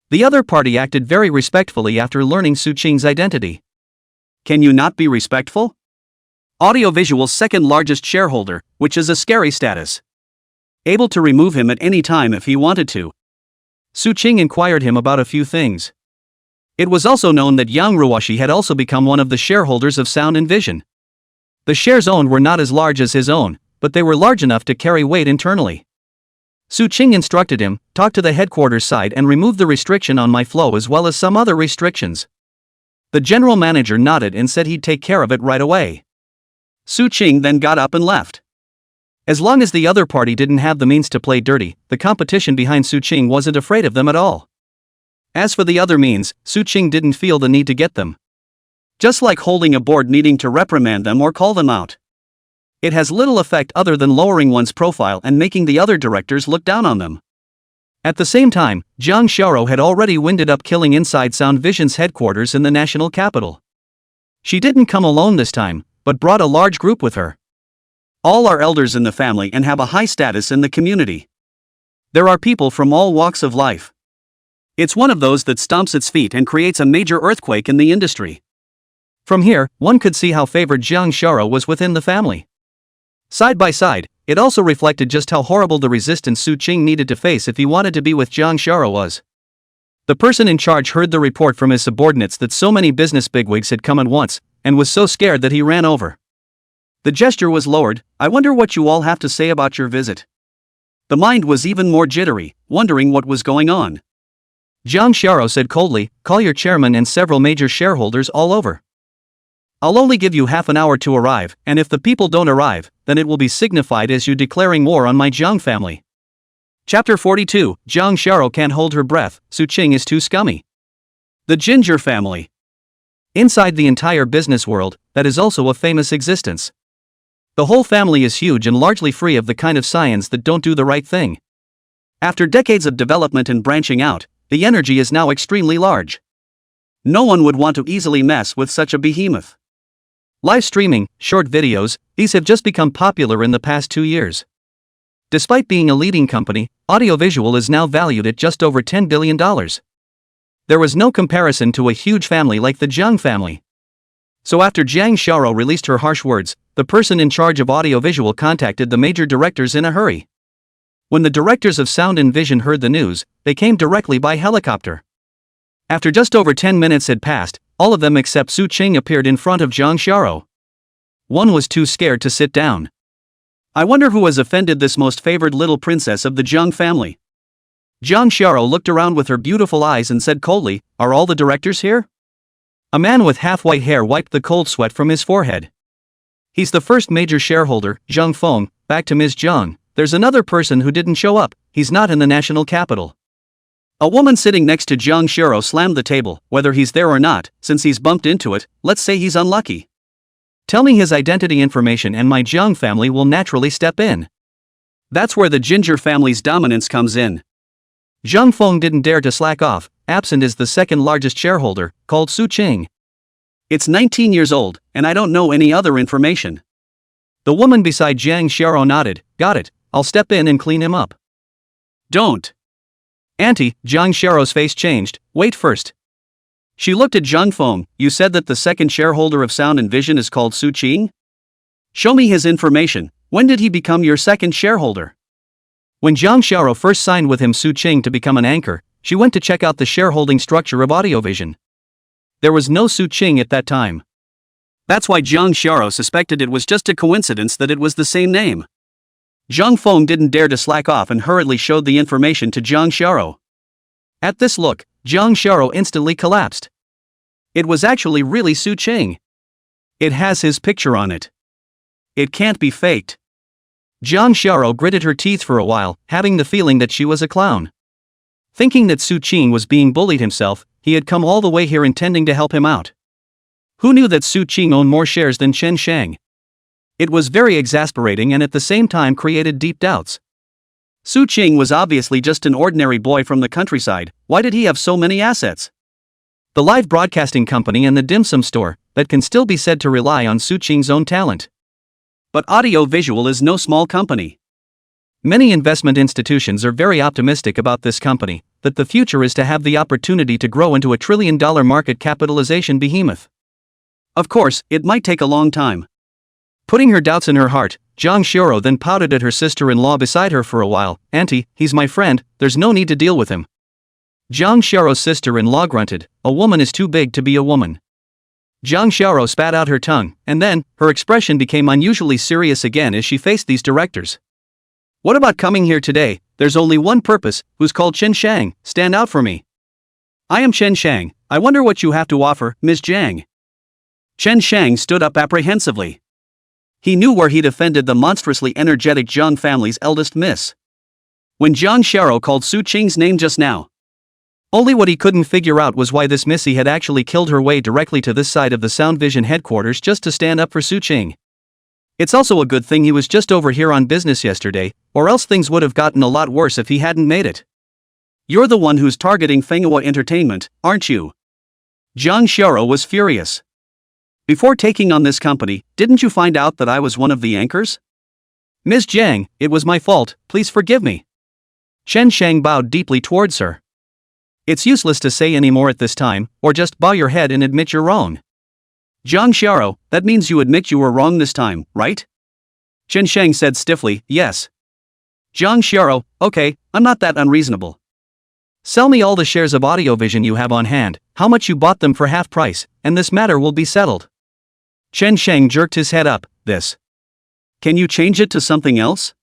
The other party acted very respectfully after learning Su Ching's identity. "Can you not be respectful? Audiovisual's second largest shareholder, which is a scary status. Able to remove him at any time if he wanted to." Su Ching inquired him about a few things. It was also known that Yang Ruwashi had also become one of the shareholders of Sound and Vision. The shares owned were not as large as his own, but they were large enough to carry weight internally. Su Ching instructed him, "Talk to the headquarters side and remove the restriction on my flow as well as some other restrictions." The general manager nodded and said he'd take care of it right away. Su Ching then got up and left. As long as the other party didn't have the means to play dirty, the competition behind Su Qing wasn't afraid of them at all. As for the other means, Su Qing didn't feel the need to get them. Just like holding a board needing to reprimand them or call them out. It has little effect other than lowering one's profile and making the other directors look down on them. At the same time, Jang Shara had already winded up killing inside Sound Vision's headquarters in the national capital. She didn't come alone this time, but brought a large group with her. All are elders in the family and have a high status in the community. There are people from all walks of life. It's one of those that stomps its feet and creates a major earthquake in the industry. From here, one could see how favored Jang Shara was within the family. Side by side, it also reflected just how horrible the resistance Su Qing needed to face if he wanted to be with Jang Shara was. The person in charge heard the report from his subordinates that so many business bigwigs had come at once, and was so scared that he ran over. The gesture was lowered. "I wonder what you all have to say about your visit." The mind was even more jittery, wondering what was going on. Jang Shara said coldly, "Call your chairman and several major shareholders all over. I'll only give you half an hour to arrive, and if the people don't arrive, then it will be signified as you declaring war on my Jang family." Chapter 42, Jang Shara can't hold her breath, Su Qing is too scummy. The Ginger family. Inside the entire business world, that is also a famous existence. The whole family is huge and largely free of the kind of scions that don't do the right thing. After decades of development and branching out, the energy is now extremely large. No one would want to easily mess with such a behemoth. Live streaming, short videos, these have just become popular in the past 2 years. Despite being a leading company, audiovisual is now valued at just over $10 billion. There was no comparison to a huge family like the Jang family. So after Jang Shara released her harsh words, the person in charge of audiovisual contacted the major directors in a hurry. When the directors of Sound and Vision heard the news, they came directly by helicopter. After just over 10 minutes had passed, all of them except Su Qing appeared in front of Jang Shara. One was too scared to sit down. I wonder who has offended this most favored little princess of the Jang family. Jang Shara looked around with her beautiful eyes and said coldly, "Are all the directors here?" A man with half-white hair wiped the cold sweat from his forehead. "He's the first major shareholder, Zhang Feng." Back to Ms. Zhang. "There's another person who didn't show up, he's not in the national capital." A woman sitting next to Jang Shara slammed the table. "Whether he's there or not, since he's bumped into it, let's say he's unlucky. Tell me his identity information and my Jang family will naturally step in." That's where the Ginger family's dominance comes in. Zhang Feng didn't dare to slack off. Absent is the second largest shareholder, called Su Qing. "It's 19 years old, and I don't know any other information." The woman beside Jang Shara nodded. "Got it, I'll step in and clean him up." "Don't." Auntie, Jang Shara's face changed. "Wait first." She looked at Zhang Feng. "You said that the second shareholder of Sound and Vision is called Su Qing? Show me his information. When did he become your second shareholder?" When Jang Shara first signed with him Su Qing to become an anchor, she went to check out the shareholding structure of Audiovision. There was no Su Qing at that time. That's why Jang Shara suspected it was just a coincidence that it was the same name. Zhang Feng didn't dare to slack off and hurriedly showed the information to Jang Shara. At this look, Jang Shara instantly collapsed. It was actually really Su Qing. It has his picture on it. It can't be faked. Jang Shara gritted her teeth for a while, having the feeling that she was a clown. Thinking that Su Qing was being bullied himself, he had come all the way here intending to help him out. Who knew that Su Qing owned more shares than Chen Shang? It was very exasperating and at the same time created deep doubts. Su Qing was obviously just an ordinary boy from the countryside. Why did he have so many assets? The live broadcasting company and the dim sum store, that can still be said to rely on Su Qing's own talent. But audio-visual is no small company. Many investment institutions are very optimistic about this company, that the future is to have the opportunity to grow into a trillion-dollar market capitalization behemoth. Of course, it might take a long time. Putting her doubts in her heart, Jang Shara then pouted at her sister-in-law beside her for a while. "Auntie, he's my friend, there's no need to deal with him." Jang Shara's sister-in-law grunted. "A woman is too big to be a woman." Jang Shara spat out her tongue, and then, her expression became unusually serious again as she faced these directors. "What about coming here today? There's only one purpose, who's called Chen Shang, stand out for me." "I am Chen Shang, I wonder what you have to offer, Ms. Jang." Chen Shang stood up apprehensively. He knew where he'd offended the monstrously energetic Jang family's eldest miss. When Jang Shara called Su Qing's name just now. Only what he couldn't figure out was why this missy had actually killed her way directly to this side of the Sound Vision headquarters just to stand up for Su Qing. It's also a good thing he was just over here on business yesterday, or else things would have gotten a lot worse if he hadn't made it. You're the one who's targeting manhwa Entertainment, aren't you? Jang Shara was furious. Before taking on this company, didn't you find out that I was one of the anchors? Ms. Jang, it was my fault, please forgive me. Chen Shang bowed deeply towards her. It's useless to say any more at this time, or just bow your head and admit you're wrong. Jang Shara, that means you admit you were wrong this time, right? Chen Shang said stiffly, yes. Jang Shara, okay, I'm not that unreasonable. Sell me all the shares of Audiovision you have on hand, how much you bought them for half price, and this matter will be settled. Chen Shang jerked his head up, this. Can you change it to something else?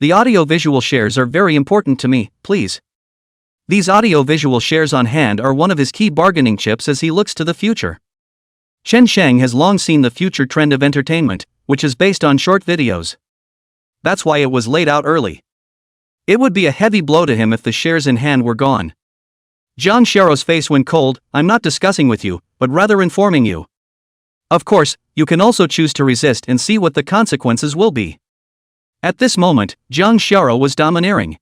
The audiovisual shares are very important to me, please. These audiovisual shares on hand are one of his key bargaining chips as he looks to the future. Chen Shang has long seen the future trend of entertainment, which is based on short videos. That's why it was laid out early. It would be a heavy blow to him if the shares in hand were gone. Jang Shara's face went cold. I'm not discussing with you, but rather informing you. Of course, you can also choose to resist and see what the consequences will be. At this moment, Jang Shara was domineering.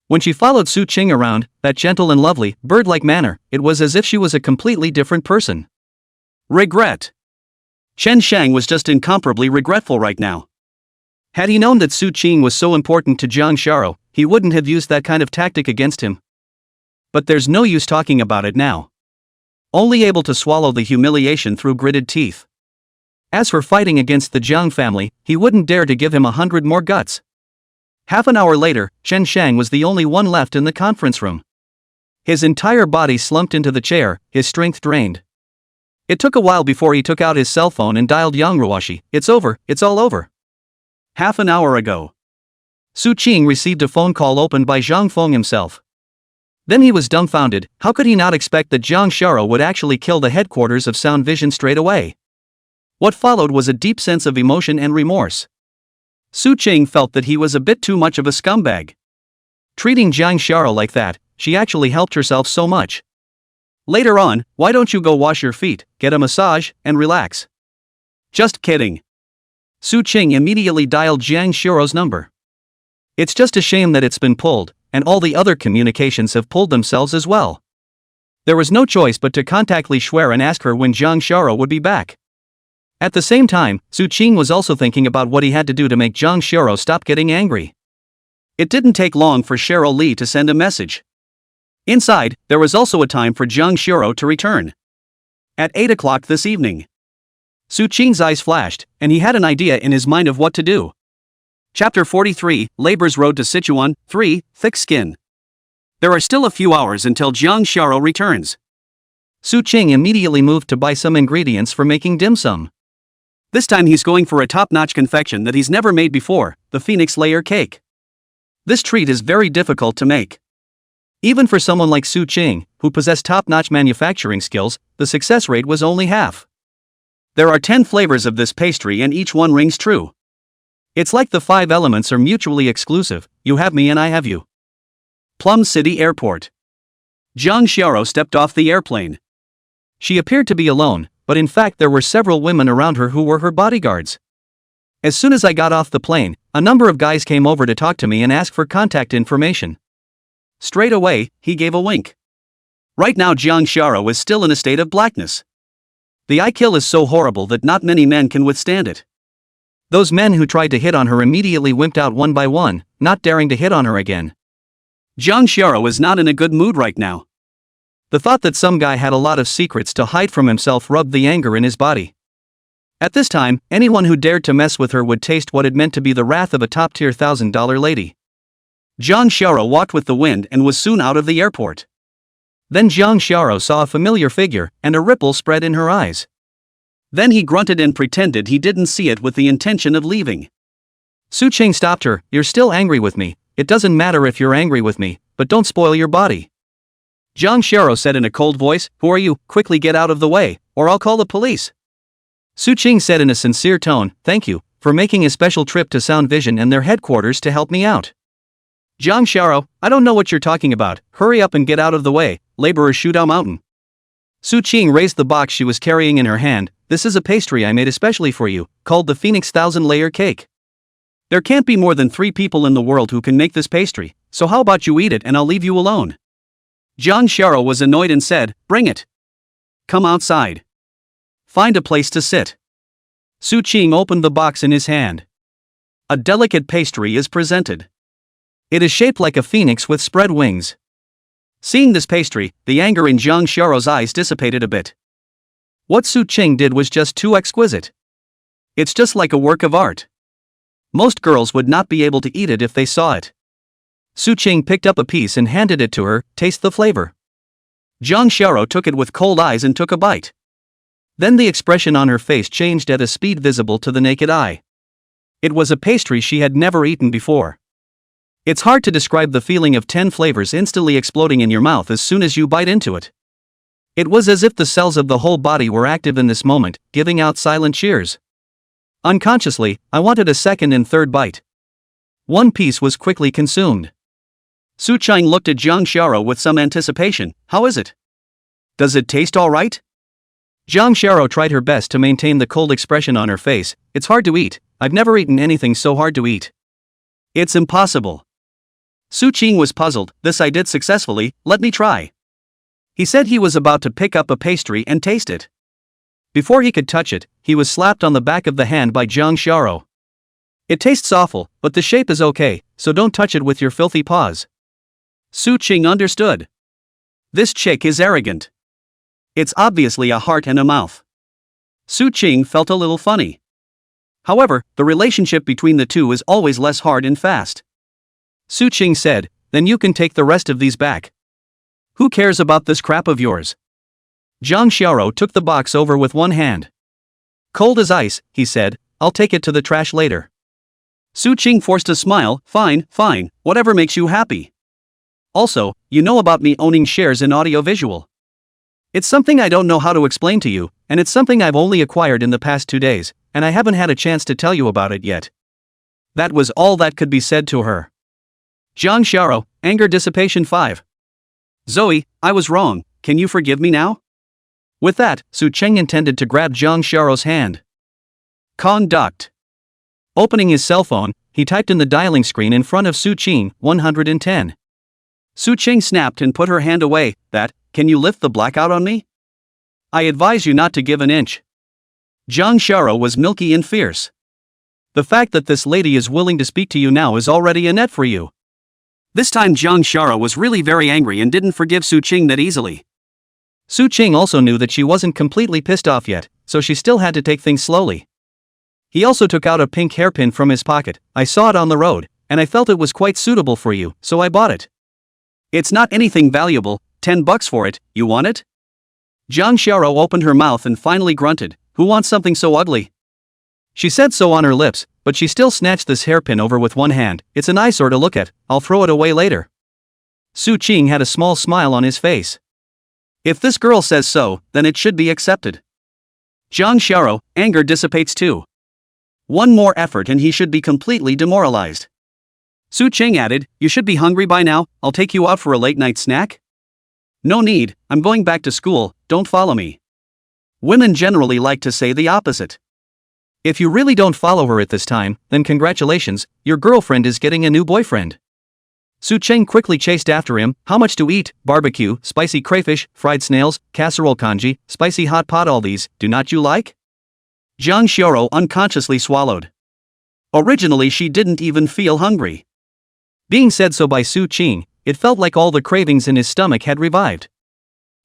When she followed Su Qing around, that gentle and lovely, bird-like manner, it was as if she was a completely different person. Regret. Chen Shang was just incomparably regretful right now. Had he known that Su Qing was so important to Jang Shara, he wouldn't have used that kind of tactic against him. But there's no use talking about it now. Only able to swallow the humiliation through gritted teeth. As for fighting against the Jang family, he wouldn't dare to give him 100 more guts. Half an hour later, Chen Shang was the only one left in the conference room. His entire body slumped into the chair, his strength drained. It took a while before he took out his cell phone and dialed Yangruashi. It's over, it's all over. Half an hour ago. Su Qing received a phone call opened by Zhang Feng himself. Then he was dumbfounded. How could he not expect that Jang Shara would actually kill the headquarters of Sound Vision straight away? What followed was a deep sense of emotion and remorse. Su Qing felt that he was a bit too much of a scumbag. Treating Jang Shara like that, she actually helped herself so much. Later on, why don't you go wash your feet, get a massage, and relax? Just kidding. Su Qing immediately dialed Jang Shara's number. It's just a shame that it's been pulled, and all the other communications have pulled themselves as well. There was no choice but to contact Li Shuer and ask her when Jang Shara would be back. At the same time, Su Qing was also thinking about what he had to do to make Jang Shara stop getting angry. It didn't take long for Cheryl Li to send a message. Inside, there was also a time for Jang Shara to return. At 8 o'clock this evening. Su Qing's eyes flashed, and he had an idea in his mind of what to do. Chapter 43, Labor's Road to Sichuan, 3, Thick Skin. There are still a few hours until Jang Shara returns. Su Qing immediately moved to buy some ingredients for making dim sum. This time he's going for a top-notch confection that he's never made before, the Phoenix Layer Cake. This treat is very difficult to make. Even for someone like Su Qing, who possessed top-notch manufacturing skills, the success rate was only half. There are 10 flavors of this pastry and each one rings true. It's like the 5 elements are mutually exclusive, you have me and I have you. Plum City Airport. Jang Shara stepped off the airplane. She appeared to be alone, but in fact there were several women around her who were her bodyguards. As soon as I got off the plane, a number of guys came over to talk to me and ask for contact information. Straight away, he gave a wink. Right now Jang Shara was still in a state of blackness. The eye kill is so horrible that not many men can withstand it. Those men who tried to hit on her immediately wimped out one by one, not daring to hit on her again. Jang Shara was not in a good mood right now. The thought that some guy had a lot of secrets to hide from himself rubbed the anger in his body. At this time, anyone who dared to mess with her would taste what it meant to be the wrath of a top-tier $1,000 lady. Jang Shara walked with the wind and was soon out of the airport. Then Jang Shara saw a familiar figure, and a ripple spread in her eyes. Then he grunted and pretended he didn't see it with the intention of leaving. Su Qing stopped her. You're still angry with me. It doesn't matter if you're angry with me, but don't spoil your body. Jang Shara said in a cold voice, who are you? Quickly get out of the way, or I'll call the police. Su Qing said in a sincere tone, "Thank you, for making a special trip to Sound Vision and their headquarters to help me out." "Jang Sharo, I don't know what you're talking about, hurry up and get out of the way, laborers showdown mountain." Su Qing raised the box she was carrying in her hand. "This is a pastry I made especially for you, called the Phoenix 1000-layer cake. There can't be more than 3 people in the world who can make this pastry, so how about you eat it and I'll leave you alone?" Jang Sharo was annoyed and said, "Bring it. Come outside. Find a place to sit." Su Qing opened the box in his hand. A delicate pastry is presented. It is shaped like a phoenix with spread wings. Seeing this pastry, the anger in Jang Sharo's eyes dissipated a bit. What Su Qing did was just too exquisite. It's just like a work of art. Most girls would not be able to eat it if they saw it. Su Qing picked up a piece and handed it to her. "Taste the flavor." Jang Sharo took it with cold eyes and took a bite. Then the expression on her face changed at a speed visible to the naked eye. It was a pastry she had never eaten before. It's hard to describe the feeling of 10 flavors instantly exploding in your mouth as soon as you bite into it. It was as if the cells of the whole body were active in this moment, giving out silent cheers. Unconsciously, I wanted a second and third bite. One piece was quickly consumed. Su Qing looked at Jang Sharo with some anticipation. "How is it? Does it taste all right?" Jang Sharo tried her best to maintain the cold expression on her face. "It's hard to eat. I've never eaten anything so hard to eat. It's impossible." Su Qing was puzzled. "This I did successfully, let me try." He said he was about to pick up a pastry and taste it. Before he could touch it, he was slapped on the back of the hand by Jang Sharo. "It tastes awful, but the shape is okay, so don't touch it with your filthy paws." Su Qing understood. This chick is arrogant. It's obviously a heart and a mouth. Su Qing felt a little funny. However, the relationship between the two is always less hard and fast. Su Qing said, "Then you can take the rest of these back. Who cares about this crap of yours?" Jang Sharo took the box over with one hand. "Cold as ice," he said, "I'll take it to the trash later." Su Qing forced a smile. Fine, whatever makes you happy. Also, you know about me owning shares in audiovisual. It's something I don't know how to explain to you, and it's something I've only acquired in the past 2 days, and I haven't had a chance to tell you about it yet. That was all that could be said to her. Jang Sharo, anger dissipation 5. "Zoe, I was wrong, can you forgive me now?" With that, Su Qing intended to grab Jang Sharo's hand. Conduct. Opening his cell phone, he typed in the dialing screen in front of Su Qing, 110. Su Qing snapped and put her hand away. Can you lift the blackout on me? I advise you not to give an inch." Jang Sharo was milky and fierce. "The fact that this lady is willing to speak to you now is already a net for you." This time Jang Sharo was really very angry and didn't forgive Su Qing that easily. Su Qing also knew that she wasn't completely pissed off yet, so she still had to take things slowly. He also took out a pink hairpin from his pocket. "I saw it on the road, and I felt it was quite suitable for you, so I bought it. It's not anything valuable, $10 for it, you want it?" Jang Sharo opened her mouth and finally grunted. "Who wants something so ugly?" She said so on her lips, but she still snatched this hairpin over with one hand. "It's an eyesore to look at, I'll throw it away later." Su Qing had a small smile on his face. If this girl says so, then it should be accepted. Jang Sharo, anger dissipates too. One more effort and he should be completely demoralized. Su Qing added, "You should be hungry by now, I'll take you out for a late night snack?" "No need, I'm going back to school, don't follow me." Women generally like to say the opposite. If you really don't follow her at this time, then congratulations, your girlfriend is getting a new boyfriend. Su Qing quickly chased after him. "How much to eat? Barbecue, spicy crayfish, fried snails, casserole congee, spicy hot pot, all these, do not you like?" Jang Sharo unconsciously swallowed. Originally she didn't even feel hungry. Being said so by Su Qing, it felt like all the cravings in his stomach had revived.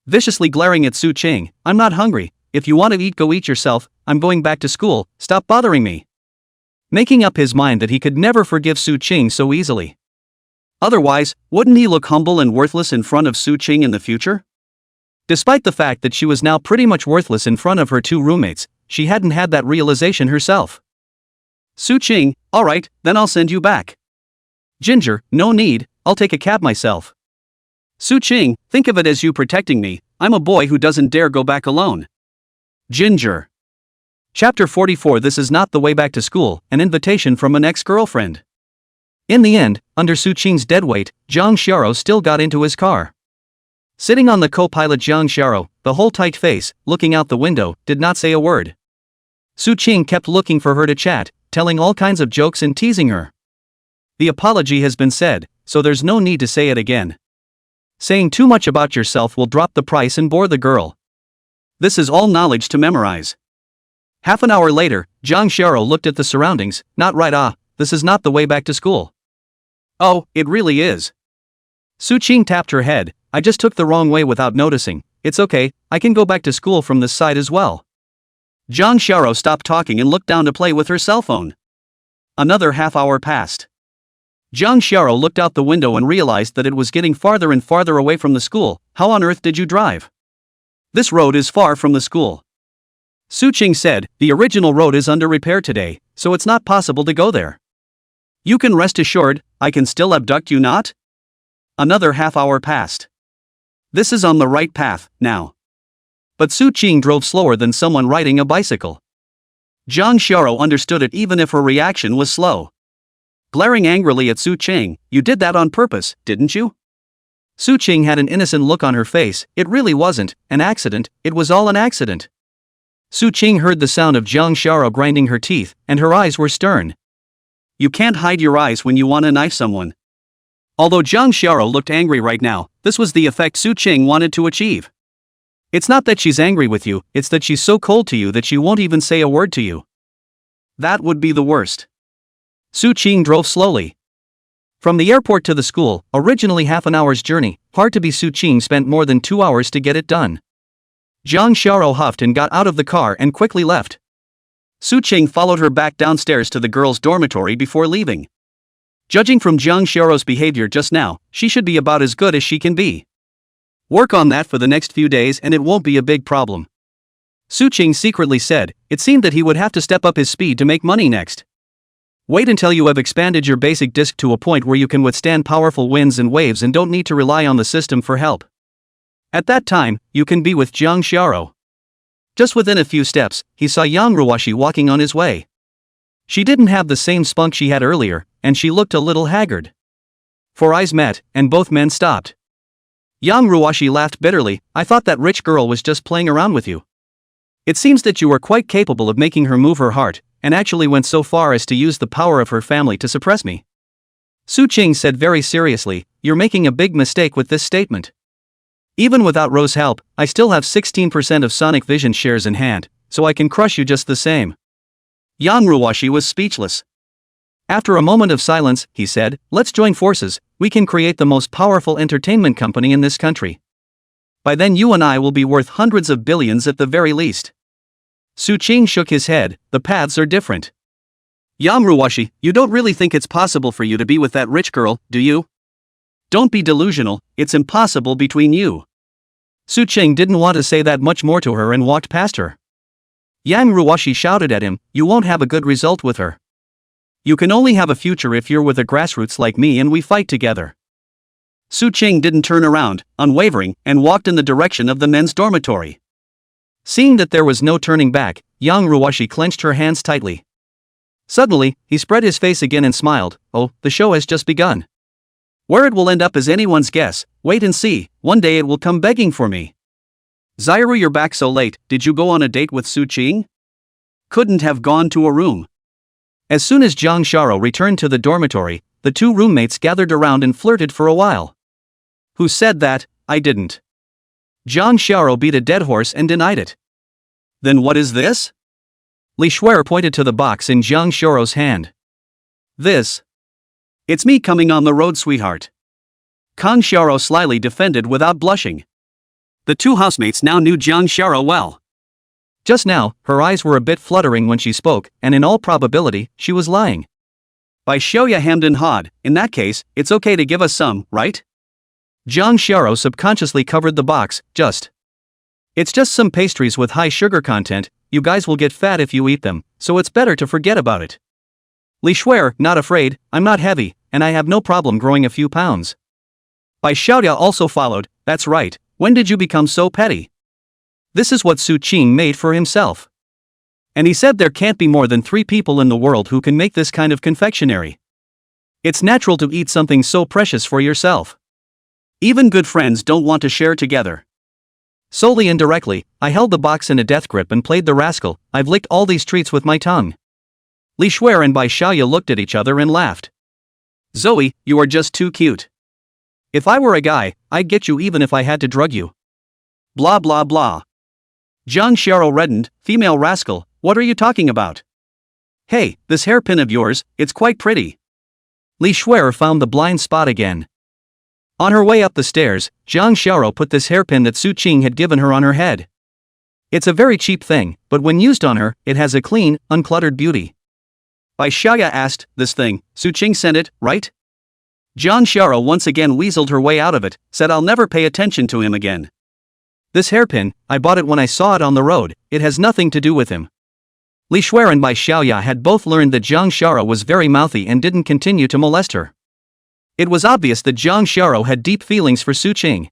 Viciously glaring at Su Qing, "I'm not hungry, if you want to eat go eat yourself, I'm going back to school, stop bothering me." Making up his mind that he could never forgive Su Qing so easily. Otherwise, wouldn't he look humble and worthless in front of Su Qing in the future? Despite the fact that she was now pretty much worthless in front of her 2 roommates, she hadn't had that realization herself. Su Qing, "Alright, then I'll send you back." Ginger, "No need, I'll take a cab myself." Su Qing, "Think of it as you protecting me, I'm a boy who doesn't dare go back alone." Ginger. Chapter 44. This is not the way back to school, an invitation from an ex-girlfriend. In the end, under Su Qing's deadweight, Zhang Xiao still got into his car. Sitting on the co-pilot, Zhang Xiao, the whole tight face, looking out the window, did not say a word. Su Qing kept looking for her to chat, telling all kinds of jokes and teasing her. The apology has been said, so there's no need to say it again. Saying too much about yourself will drop the price and bore the girl. This is all knowledge to memorize. Half an hour later, Zhang Xiao looked at the surroundings. Not right. This is not the way back to school. Oh, it really is. Su Qing tapped her head. I just took the wrong way without noticing. It's okay, I can go back to school from this side as well. Zhang Xiao stopped talking and looked down to play with her cell phone. Another half hour passed. Zhang Xiao looked out the window and realized that it was getting farther and farther away from the school. How on earth did you drive? This road is far from the school. Su Qing said, the original road is under repair today, so it's not possible to go there. You can rest assured, I can still abduct you, not? Another half hour passed. This is on the right path, now. But Su Qing drove slower than someone riding a bicycle. Zhang Xiao understood it even if her reaction was slow. Glaring angrily at Su Qing, you did that on purpose, didn't you? Su Qing had an innocent look on her face. It really wasn't an accident, it was all an accident. Su Qing heard the sound of Zhang Xiao grinding her teeth, and her eyes were stern. You can't hide your eyes when you want to knife someone. Although Zhang Xiao looked angry right now, this was the effect Su Qing wanted to achieve. It's not that she's angry with you, it's that she's so cold to you that she won't even say a word to you. That would be the worst. Su Qing drove slowly. From the airport to the school, originally half an hour's journey, hard to be, Su Qing spent more than 2 hours to get it done. Zhang Xiao huffed and got out of the car and quickly left. Su Qing followed her back downstairs to the girls' dormitory before leaving. Judging from Zhang Xiao's behavior just now, she should be about as good as she can be. Work on that for the next few days and it won't be a big problem. Su Qing secretly said. It seemed that he would have to step up his speed to make money next. Wait until you have expanded your basic disc to a point where you can withstand powerful winds and waves and don't need to rely on the system for help. At that time, you can be with Zhang Xiao. Just within a few steps, he saw Yang Ruwashi walking on his way. She didn't have the same spunk she had earlier, and she looked a little haggard. Four eyes met, and both men stopped. Yang Ruwashi laughed bitterly. I thought that rich girl was just playing around with you. It seems that you were quite capable of making her move her heart, and actually went so far as to use the power of her family to suppress me. Su Qing said very seriously, you're making a big mistake with this statement. Even without Rose's help, I still have 16% of Sonic Vision shares in hand, so I can crush you just the same. Yang Ruwashi was speechless. After a moment of silence, he said, let's join forces, we can create the most powerful entertainment company in this country. By then you and I will be worth hundreds of billions at the very least. Su Qing shook his head, the paths are different. Yang Ruwashi, you don't really think it's possible for you to be with that rich girl, do you? Don't be delusional, it's impossible between you. Su Qing didn't want to say that much more to her and walked past her. Yang Ruwashi shouted at him, you won't have a good result with her. You can only have a future if you're with a grassroots like me and we fight together. Su Qing didn't turn around, unwavering, and walked in the direction of the men's dormitory. Seeing that there was no turning back, Yang Ruwashi clenched her hands tightly. Suddenly, he spread his face again and smiled. Oh, the show has just begun. Where it will end up is anyone's guess, wait and see, one day it will come begging for me. Zairu, you're back so late, did you go on a date with Su Qing? Couldn't have gone to a room. As soon as Zhang Xiao returned to the dormitory, the two roommates gathered around and flirted for a while. Who said that? I didn't. Zhang Xiao beat a dead horse and denied it. Then what is this? Li Shuer pointed to the box in Zhang Xiao's hand. This. It's me coming on the road, sweetheart. Kang Xiao slyly defended without blushing. The two housemates now knew Zhang Xiao well. Just now, her eyes were a bit fluttering when she spoke, and in all probability, she was lying. By Xiaoya Hamden Hod, in that case, it's okay to give us some, right? Zhang Xiao subconsciously covered the box, just. It's just some pastries with high sugar content, you guys will get fat if you eat them, so it's better to forget about it. Li Shuer, not afraid, I'm not heavy, and I have no problem growing a few pounds. Bai Xiaoya also followed, that's right, when did you become so petty? This is what Su Qing made for himself. And he said there can't be more than 3 people in the world who can make this kind of confectionery. It's natural to eat something so precious for yourself. Even good friends don't want to share together. Solely indirectly, I held the box in a death grip and played the rascal. I've licked all these treats with my tongue. Li Shuer and Bai Xiaoya looked at each other and laughed. Zoe, you are just too cute. If I were a guy, I'd get you even if I had to drug you. Blah blah blah. Zhang Xiao reddened. Female rascal, what are you talking about? Hey, this hairpin of yours, it's quite pretty. Li Shuer found the blind spot again. On her way up the stairs, Zhang Xiao put this hairpin that Su Qing had given her on her head. It's a very cheap thing, but when used on her, it has a clean, uncluttered beauty. Bai Xiaoya asked, this thing, Su Qing sent it, right? Zhang Xiao once again weaseled her way out of it, said I'll never pay attention to him again. This hairpin, I bought it when I saw it on the road, it has nothing to do with him. Li Shuer and Bai Xiaoya had both learned that Zhang Xiao was very mouthy and didn't continue to molest her. It was obvious that Zhang Xiao had deep feelings for Su Qing.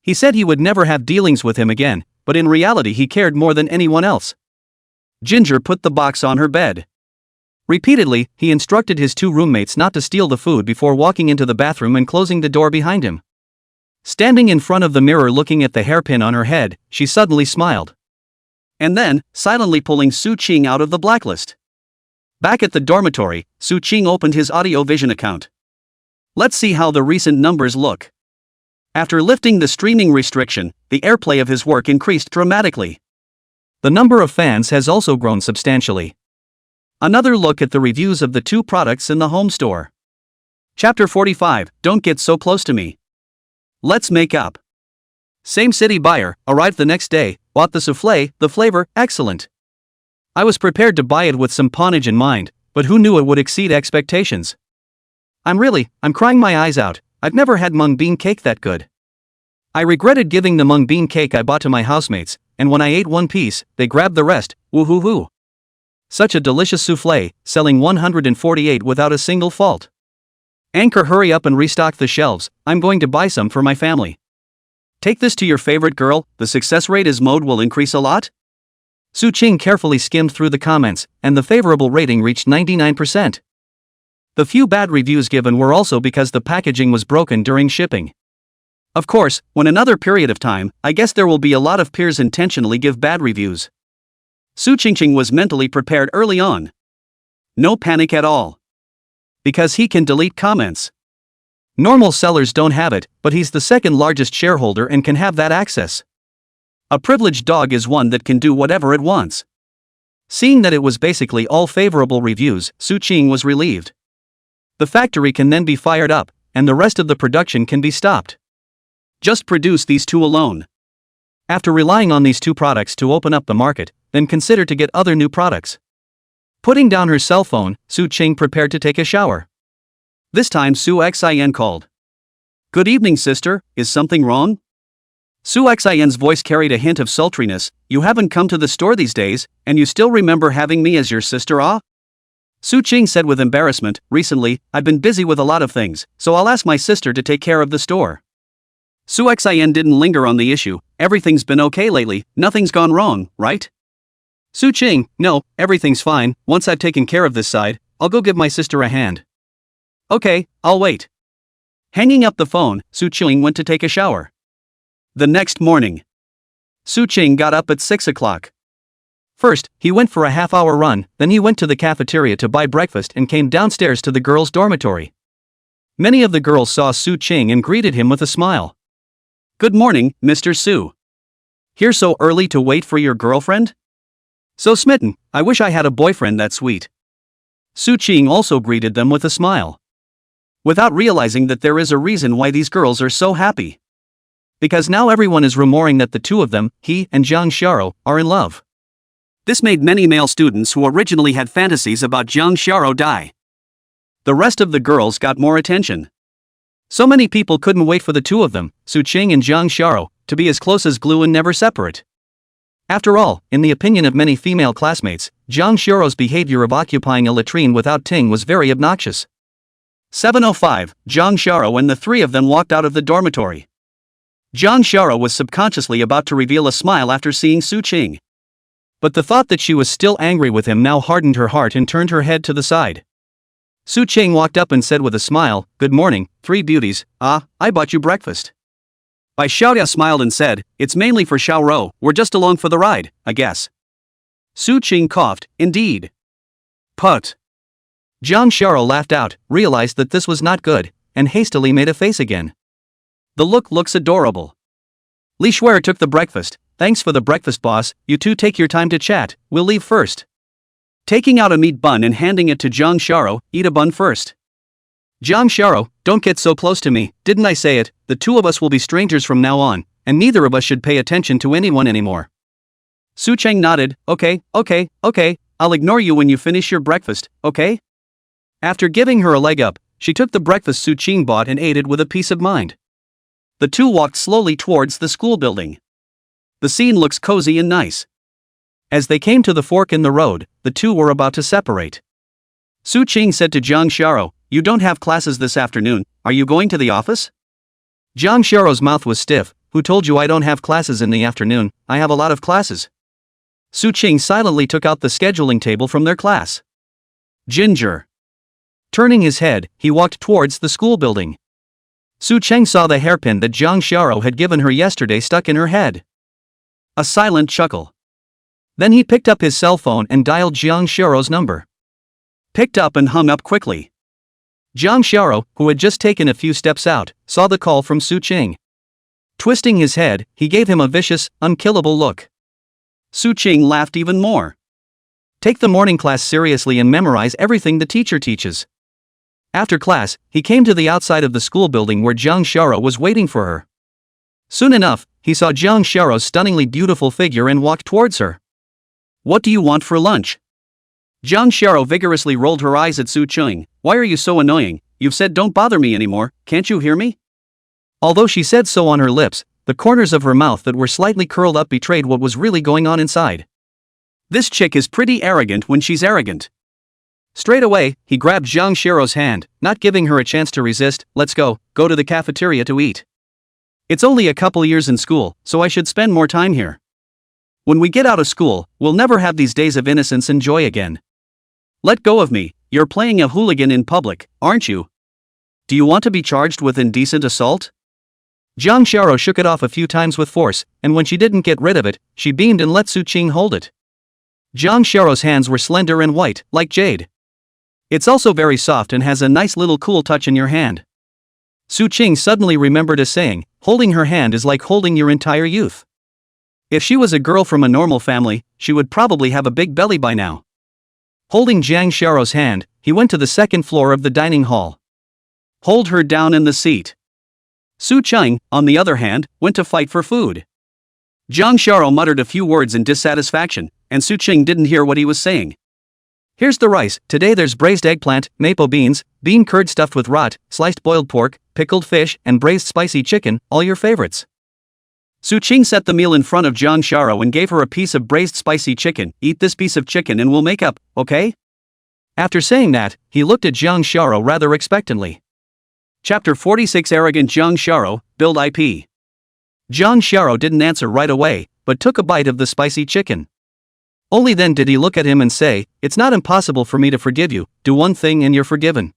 He said he would never have dealings with him again, but in reality he cared more than anyone else. Ginger put the box on her bed. Repeatedly, he instructed his 2 roommates not to steal the food before walking into the bathroom and closing the door behind him. Standing in front of the mirror looking at the hairpin on her head, she suddenly smiled. And then, silently pulling Su Qing out of the blacklist. Back at the dormitory, Su Qing opened his audio-vision account. Let's see how the recent numbers look. After lifting the streaming restriction, the airplay of his work increased dramatically. The number of fans has also grown substantially. Another look at the reviews of the 2 products in the home store. Chapter 45, Don't Get So Close to Me. Let's make up. Same city buyer, arrived the next day, bought the soufflé, the flavor, excellent. I was prepared to buy it with some pawnage in mind, but who knew it would exceed expectations. I'm crying my eyes out, I've never had mung bean cake that good. I regretted giving the mung bean cake I bought to my housemates, and when I ate 1 piece, they grabbed the rest, woohoo. Such a delicious soufflé, selling 148 without a single fault. Anchor, hurry up and restock the shelves, I'm going to buy some for my family. Take this to your favorite girl, the success rate is mode will increase a lot? Su Qing carefully skimmed through the comments, and the favorable rating reached 99%. The few bad reviews given were also because the packaging was broken during shipping. Of course, when another period of time, I guess there will be a lot of peers intentionally give bad reviews. Su Qingqing was mentally prepared early on. No panic at all. Because he can delete comments. Normal sellers don't have it, but he's the second largest shareholder and can have that access. A privileged dog is one that can do whatever it wants. Seeing that it was basically all favorable reviews, Su Qing was relieved. The factory can then be fired up, and the rest of the production can be stopped. Just produce these 2 alone. After relying on these 2 products to open up the market, then consider to get other new products. Putting down her cell phone, Su Qing prepared to take a shower. This time Su Xin called. Good evening, sister, is something wrong? Su Xin's voice carried a hint of sultriness. You haven't come to the store these days, and you still remember having me as your sister, ah? Su Qing said with embarrassment, recently, I've been busy with a lot of things, so I'll ask my sister to take care of the store. Su Xin didn't linger on the issue, everything's been okay lately, nothing's gone wrong, right? Su Qing, no, everything's fine, once I've taken care of this side, I'll go give my sister a hand. Okay, I'll wait. Hanging up the phone, Su Qing went to take a shower. The next morning. Su Qing got up at 6 o'clock. First, he went for a half-hour run, then he went to the cafeteria to buy breakfast and came downstairs to the girls' dormitory. Many of the girls saw Su Qing and greeted him with a smile. Good morning, Mr. Su. Here so early to wait for your girlfriend? So smitten, I wish I had a boyfriend that sweet. Su Qing also greeted them with a smile. Without realizing that there is a reason why these girls are so happy. Because now everyone is rumoring that the 2 of them, he and Zhang Xiao, are in love. This made many male students who originally had fantasies about Zhang Xiao die. The rest of the girls got more attention. So many people couldn't wait for the 2 of them, Su Qing and Zhang Xiao, to be as close as glue and never separate. After all, in the opinion of many female classmates, Zhang Xiao's behavior of occupying a latrine without Ting was very obnoxious. 7:05, Zhang Xiao and the 3 of them walked out of the dormitory. Zhang Xiao was subconsciously about to reveal a smile after seeing Su Qing. But the thought that she was still angry with him now hardened her heart and turned her head to the side. Su Ching walked up and said with a smile, "Good morning, three beauties. I bought you breakfast." Bai Xiaoda smiled and said, "It's mainly for Xiaoro, we're just along for the ride, I guess." Su Ching coughed, "Indeed." Put. Zhang Xiaoro laughed out, realized that this was not good, and hastily made a face again. The look looks adorable. Li Shuer took the breakfast. "Thanks for the breakfast, boss. You two take your time to chat, we'll leave first." Taking out a meat bun and handing it to Zhang Xiaoro, "Eat a bun first." "Zhang Xiaoro, don't get so close to me, didn't I say it? The two of us will be strangers from now on, and neither of us should pay attention to anyone anymore." Su Cheng nodded, okay, I'll ignore you when you finish your breakfast, okay? After giving her a leg up, she took the breakfast Su Ching bought and ate it with a peace of mind. The two walked slowly towards the school building. The scene looks cozy and nice. As they came to the fork in the road, the two were about to separate. Su Ching said to Zhang Xiaoro, "You don't have classes this afternoon, are you going to the office?" Zhang Xiaoro's mouth was stiff. "Who told you I don't have classes in the afternoon? I have a lot of classes." Su Ching silently took out the scheduling table from their class. Ginger. Turning his head, he walked towards the school building. Su Cheng saw the hairpin that Zhang Xiaoro had given her yesterday stuck in her head. A silent chuckle. Then he picked up his cell phone and dialed Zhang Xiaoro's number. Picked up and hung up quickly. Zhang Xiaoro, who had just taken a few steps out, saw the call from Su Ching. Twisting his head, he gave him a vicious, unkillable look. Su Ching laughed even more. Take the morning class seriously and memorize everything the teacher teaches. After class, he came to the outside of the school building where Zhang Xiaoro was waiting for her. Soon enough, he saw Zhang Xiaoro's stunningly beautiful figure and walked towards her. "What do you want for lunch?" Zhang Xiaoro vigorously rolled her eyes at Su Ching. "Why are you so annoying? You've said don't bother me anymore, can't you hear me?" Although she said so on her lips, the corners of her mouth that were slightly curled up betrayed what was really going on inside. This chick is pretty arrogant when she's arrogant. Straight away, he grabbed Zhang Xiaoro's hand, not giving her a chance to resist. "Let's go to the cafeteria to eat. It's only a couple years in school, so I should spend more time here. When we get out of school, we'll never have these days of innocence and joy again. Let go of me, you're playing a hooligan in public, aren't you? Do you want to be charged with indecent assault?" Zhang Xiaoro shook it off a few times with force, and when she didn't get rid of it, she beamed and let Su Ching hold it. Zhang Xiaoro's hands were slender and white, like jade. It's also very soft and has a nice little cool touch in your hand. Su Ching suddenly remembered a saying, holding her hand is like holding your entire youth. If she was a girl from a normal family, she would probably have a big belly by now. Holding Zhang Xiaoro's hand, he went to the second floor of the dining hall. Hold her down in the seat. Su Ching, on the other hand, went to fight for food. Zhang Xiaoro muttered a few words in dissatisfaction, and Su Ching didn't hear what he was saying. "Here's the rice. Today there's braised eggplant, maple beans, bean curd stuffed with rot, sliced boiled pork, pickled fish, and braised spicy chicken, all your favorites." Su Ching set the meal in front of Zhang Xiaoro and gave her a piece of braised spicy chicken. "Eat this piece of chicken and we'll make up, okay?" After saying that, he looked at Zhang Xiaoro rather expectantly. Chapter 46 Arrogant Zhang Xiaoro, Build IP. Zhang Xiaoro didn't answer right away, but took a bite of the spicy chicken. Only then did he look at him and say, "It's not impossible for me to forgive you, do one thing and you're forgiven.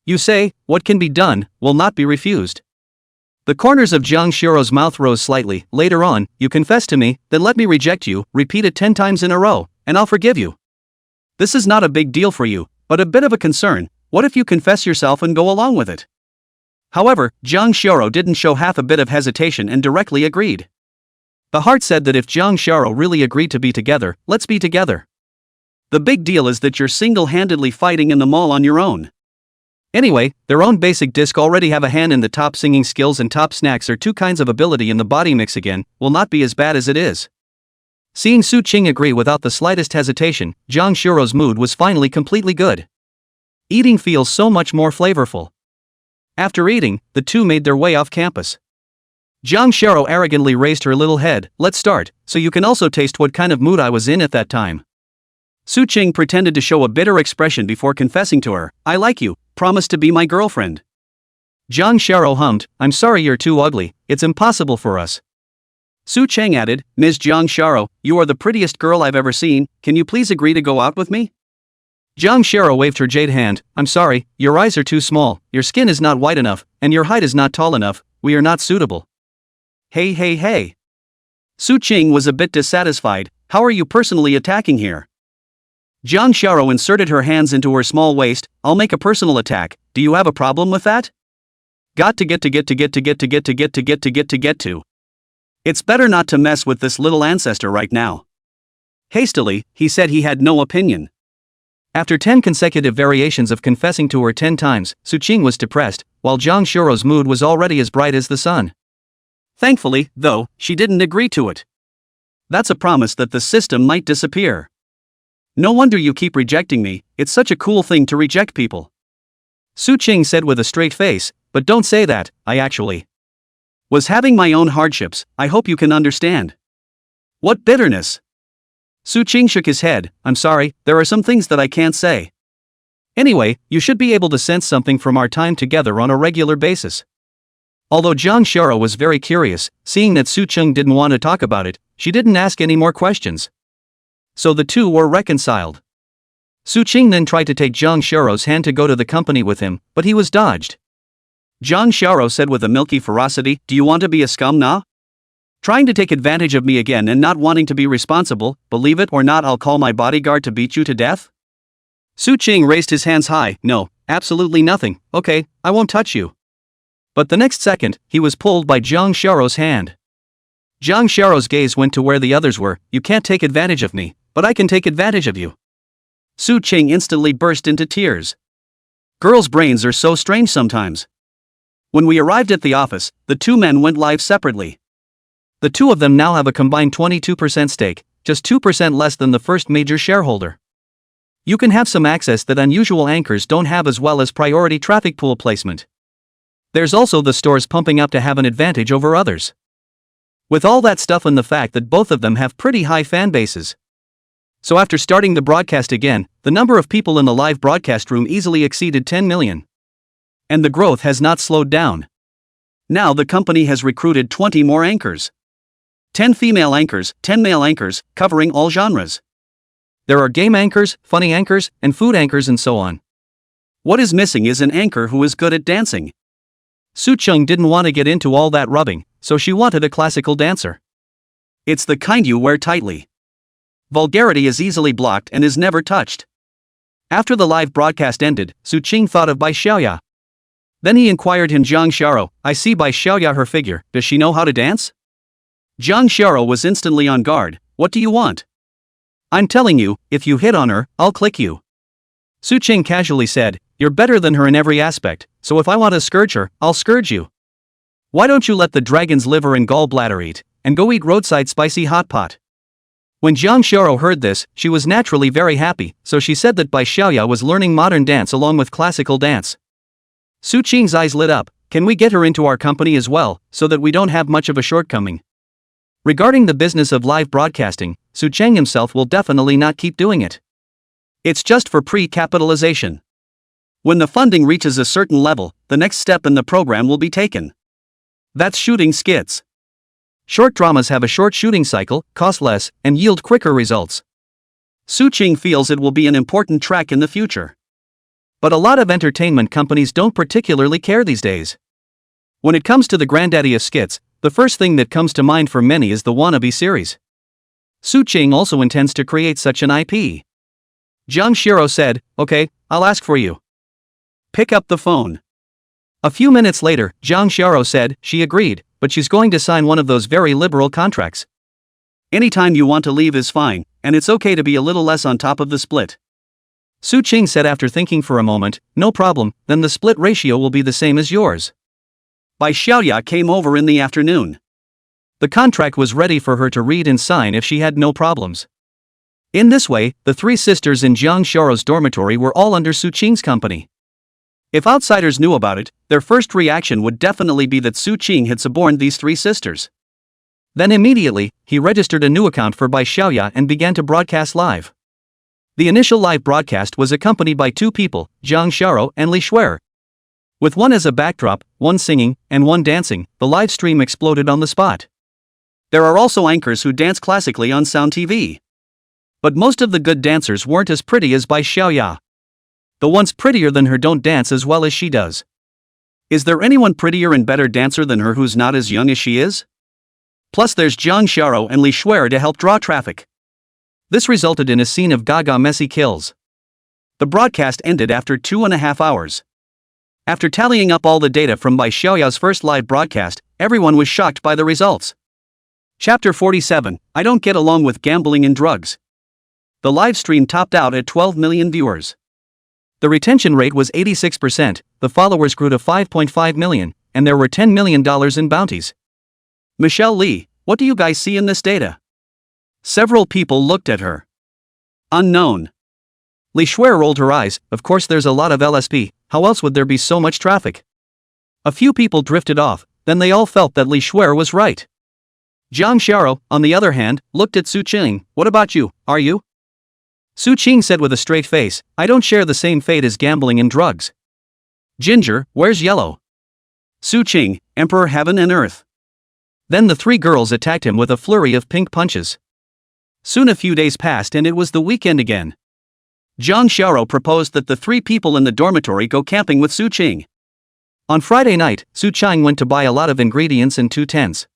You say, what can be done, will not be refused." The corners of Zhang Xiaoro's mouth rose slightly. "Later on, you confess to me, then let me reject you, repeat it 10 times in a row, and I'll forgive you. This is not a big deal for you, but a bit of a concern. What if you confess yourself and go along with it?" However, Zhang Xiaoro didn't show half a bit of hesitation and directly agreed. The heart said that if Zhang Xiaoro really agreed to be together, let's be together. The big deal is that you're single-handedly fighting in the mall on your own. Anyway, their own basic disc already have a hand in the top singing skills and top snacks are two kinds of ability in the body mix again, will not be as bad as it is. Seeing Su Ching agree without the slightest hesitation, Zhang Xiaoro's mood was finally completely good. Eating feels so much more flavorful. After eating, the two made their way off campus. Zhang Xiaoro arrogantly raised her little head. "Let's start, so you can also taste what kind of mood I was in at that time." Su Ching pretended to show a bitter expression before confessing to her, "I like you, promise to be my girlfriend." Zhang Xiaoro hummed, "I'm sorry you're too ugly, it's impossible for us." Su Chang added, Ms. Jang Shara, you are the prettiest girl I've ever seen, can you please agree to go out with me? Jang Shara waved her jade hand, I'm sorry, your eyes are too small, your skin is not white enough, and your height is not tall enough, we are not suitable. Hey. Su Ching was a bit dissatisfied, how are you personally attacking here? Jang Shara inserted her hands into her small waist, I'll make a personal attack, do you have a problem with that? Got to get to. It's better not to mess with this little ancestor right now. Hastily, he said he had no opinion. After 10 consecutive variations of confessing to her 10 times, Su Ching was depressed, while Jang Shara's mood was already as bright as the sun. Thankfully, though, she didn't agree to it. That's a promise that the system might disappear. No wonder you keep rejecting me, it's such a cool thing to reject people. Su Ching said with a straight face, but don't say that, I actually was having my own hardships, I hope you can understand. What bitterness! Su Ching shook his head, I'm sorry, there are some things that I can't say. Anyway, you should be able to sense something from our time together on a regular basis. Although Jang Shara was very curious, seeing that Su Ching didn't want to talk about it, she didn't ask any more questions. So the two were reconciled. Su Ching then tried to take Jang Shara's hand to go to the company with him, but he was dodged. Jang Shara said with a milky ferocity, do you want to be a scum now? Trying to take advantage of me again and not wanting to be responsible, believe it or not I'll call my bodyguard to beat you to death? Su Ching raised his hands high, no, absolutely nothing, okay, I won't touch you. But the next second, he was pulled by Jang Shara's hand. Jang Shara's gaze went to where the others were, you can't take advantage of me, but I can take advantage of you. Su Ching instantly burst into tears. Girls' brains are so strange sometimes. When we arrived at the office, the two men went live separately. The two of them now have a combined 22% stake, just 2% less than the first major shareholder. You can have some access that unusual anchors don't have as well as priority traffic pool placement. There's also the stores pumping up to have an advantage over others. With all that stuff and the fact that both of them have pretty high fan bases. So after starting the broadcast again, the number of people in the live broadcast room easily exceeded 10 million. And the growth has not slowed down. Now the company has recruited 20 more anchors. 10 female anchors, 10 male anchors, covering all genres. There are game anchors, funny anchors, and food anchors and so on. What is missing is an anchor who is good at dancing. Su Ching didn't want to get into all that rubbing, so she wanted a classical dancer. It's the kind you wear tightly. Vulgarity is easily blocked and is never touched. After the live broadcast ended, Su Ching thought of Bai Xiaoya. Then he inquired in Jang Shara, I see Bai Xiaoya her figure, does she know how to dance? Jang Shara was instantly on guard, what do you want? I'm telling you, if you hit on her, I'll click you. Su Ching casually said, you're better than her in every aspect, so if I want to scourge her, I'll scourge you. Why don't you let the dragon's liver and gallbladder eat, and go eat roadside spicy hot pot? When Jang Shara heard this, she was naturally very happy, so she said that Bai Xiaoya was learning modern dance along with classical dance. Su Ching's eyes lit up, can we get her into our company as well, so that we don't have much of a shortcoming? Regarding the business of live broadcasting, Su Ching himself will definitely not keep doing it. It's just for pre-capitalization. When the funding reaches a certain level, the next step in the program will be taken. That's shooting skits. Short dramas have a short shooting cycle, cost less, and yield quicker results. Su Ching feels it will be an important track in the future. But a lot of entertainment companies don't particularly care these days. When it comes to the granddaddy of skits, the first thing that comes to mind for many is the wannabe series. Su Ching also intends to create such an IP. Jang Shara said, okay, I'll ask for you. Pick up the phone. A few minutes later, Jang Shara said, she agreed, but she's going to sign one of those very liberal contracts. Anytime you want to leave is fine, and it's okay to be a little less on top of the split. Su Ching said after thinking for a moment, no problem, then the split ratio will be the same as yours. Bai Xiaoya came over in the afternoon. The contract was ready for her to read and sign if she had no problems. In this way, the three sisters in Jang Shara's dormitory were all under Su Ching's company. If outsiders knew about it, their first reaction would definitely be that Su Ching had suborned these three sisters. Then immediately, he registered a new account for Bai Xiaoya and began to broadcast live. The initial live broadcast was accompanied by two people, Jang Shara and Li Shuer. With one as a backdrop, one singing, and one dancing, the live stream exploded on the spot. There are also anchors who dance classically on Sound TV. But most of the good dancers weren't as pretty as Bai Xiaoya. The ones prettier than her don't dance as well as she does. Is there anyone prettier and better dancer than her who's not as young as she is? Plus there's Jang Sharo and Li Shuer to help draw traffic. This resulted in a scene of gaga messy kills. The broadcast ended after 2.5 hours. After tallying up all the data from Bai Xiaoya's first live broadcast, everyone was shocked by the results. Chapter 47, I don't get along with gambling and drugs. The live stream topped out at 12 million viewers. The retention rate was 86%, the followers grew to 5.5 million, and there were $10 million in bounties. Michelle Lee, what do you guys see in this data? Several people looked at her. Unknown. Li Shuer rolled her eyes, of course there's a lot of LSP, how else would there be so much traffic? A few people drifted off, then they all felt that Li Shuer was right. Zhang Xiao, on the other hand, looked at Su Qing, what about you, are you? Su Qing said with a straight face, I don't share the same fate as gambling and drugs. Ginger, where's yellow? Su Qing, Emperor Heaven and Earth. Then the three girls attacked him with a flurry of pink punches. Soon a few days passed and it was the weekend again. Zhang Xiao proposed that the three people in the dormitory go camping with Su Qing. On Friday night, Su Qing went to buy a lot of ingredients and 2 tents.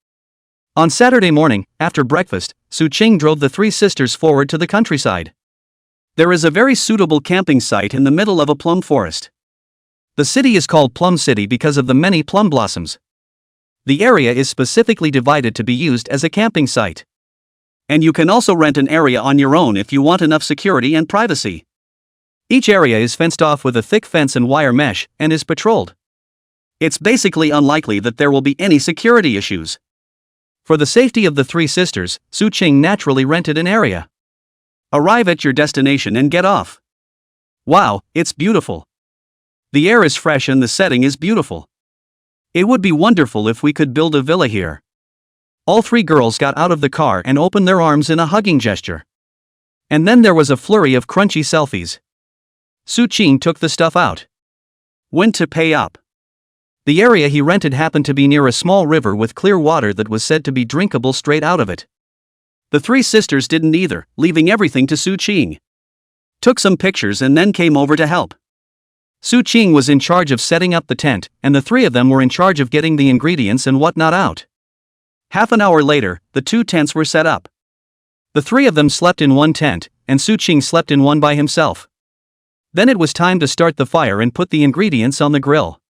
On Saturday morning, after breakfast, Su Qing drove the three sisters forward to the countryside. There is a very suitable camping site in the middle of a plum forest. The city is called Plum City because of the many plum blossoms. The area is specifically divided to be used as a camping site. And you can also rent an area on your own if you want enough security and privacy. Each area is fenced off with a thick fence and wire mesh, and is patrolled. It's basically unlikely that there will be any security issues. For the safety of the three sisters, Su Qing naturally rented an area. Arrive at your destination and get off. Wow, it's beautiful. The air is fresh and the setting is beautiful. It would be wonderful if we could build a villa here. All three girls got out of the car and opened their arms in a hugging gesture. And then there was a flurry of crunchy selfies. Su Qing took the stuff out. Went to pay up. The area he rented happened to be near a small river with clear water that was said to be drinkable straight out of it. The three sisters didn't either, leaving everything to Su Qing. Took some pictures and then came over to help. Su Qing was in charge of setting up the tent, and the three of them were in charge of getting the ingredients and whatnot out. Half an hour later, the 2 tents were set up. The three of them slept in one tent, and Su Qing slept in one by himself. Then it was time to start the fire and put the ingredients on the grill.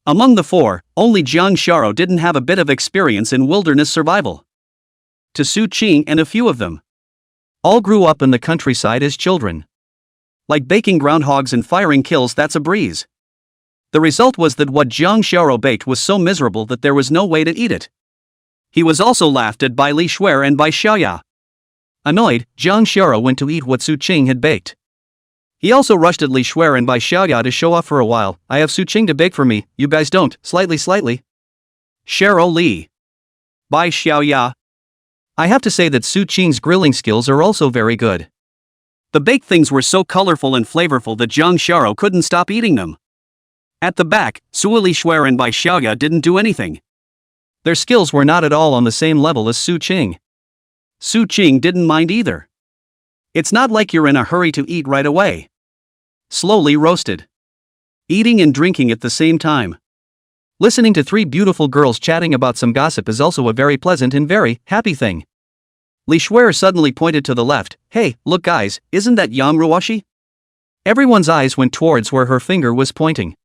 Among the 4, only Jiang Xiao didn't have a bit of experience in wilderness survival. To Su Qing and a few of them. All grew up in the countryside as children. Like baking groundhogs and firing kills, that's a breeze. The result was that what Jiang Xiao baked was so miserable that there was no way to eat it. He was also laughed at by Li Shuer and by Xiaoya. Annoyed, Jiang Xiao went to eat what Su Qing had baked. He also rushed at Li Shuer and by Xiaoya to show off for a while, I have Su Qing to bake for me, you guys don't, slightly. Sharo Li. By Xiaoya. I have to say that Su Qing's grilling skills are also very good. The baked things were so colorful and flavorful that Zhang Xiao couldn't stop eating them. At the back, Su Li Shuer and Bai Xiaoya didn't do anything. Their skills were not at all on the same level as Su Qing. Su Qing didn't mind either. It's not like you're in a hurry to eat right away. Slowly roasted. Eating and drinking at the same time. Listening to 3 beautiful girls chatting about some gossip is also a very pleasant and very happy thing. Li Shuer suddenly pointed to the left, hey, look guys, isn't that Yang Ruoshi? Everyone's eyes went towards where her finger was pointing.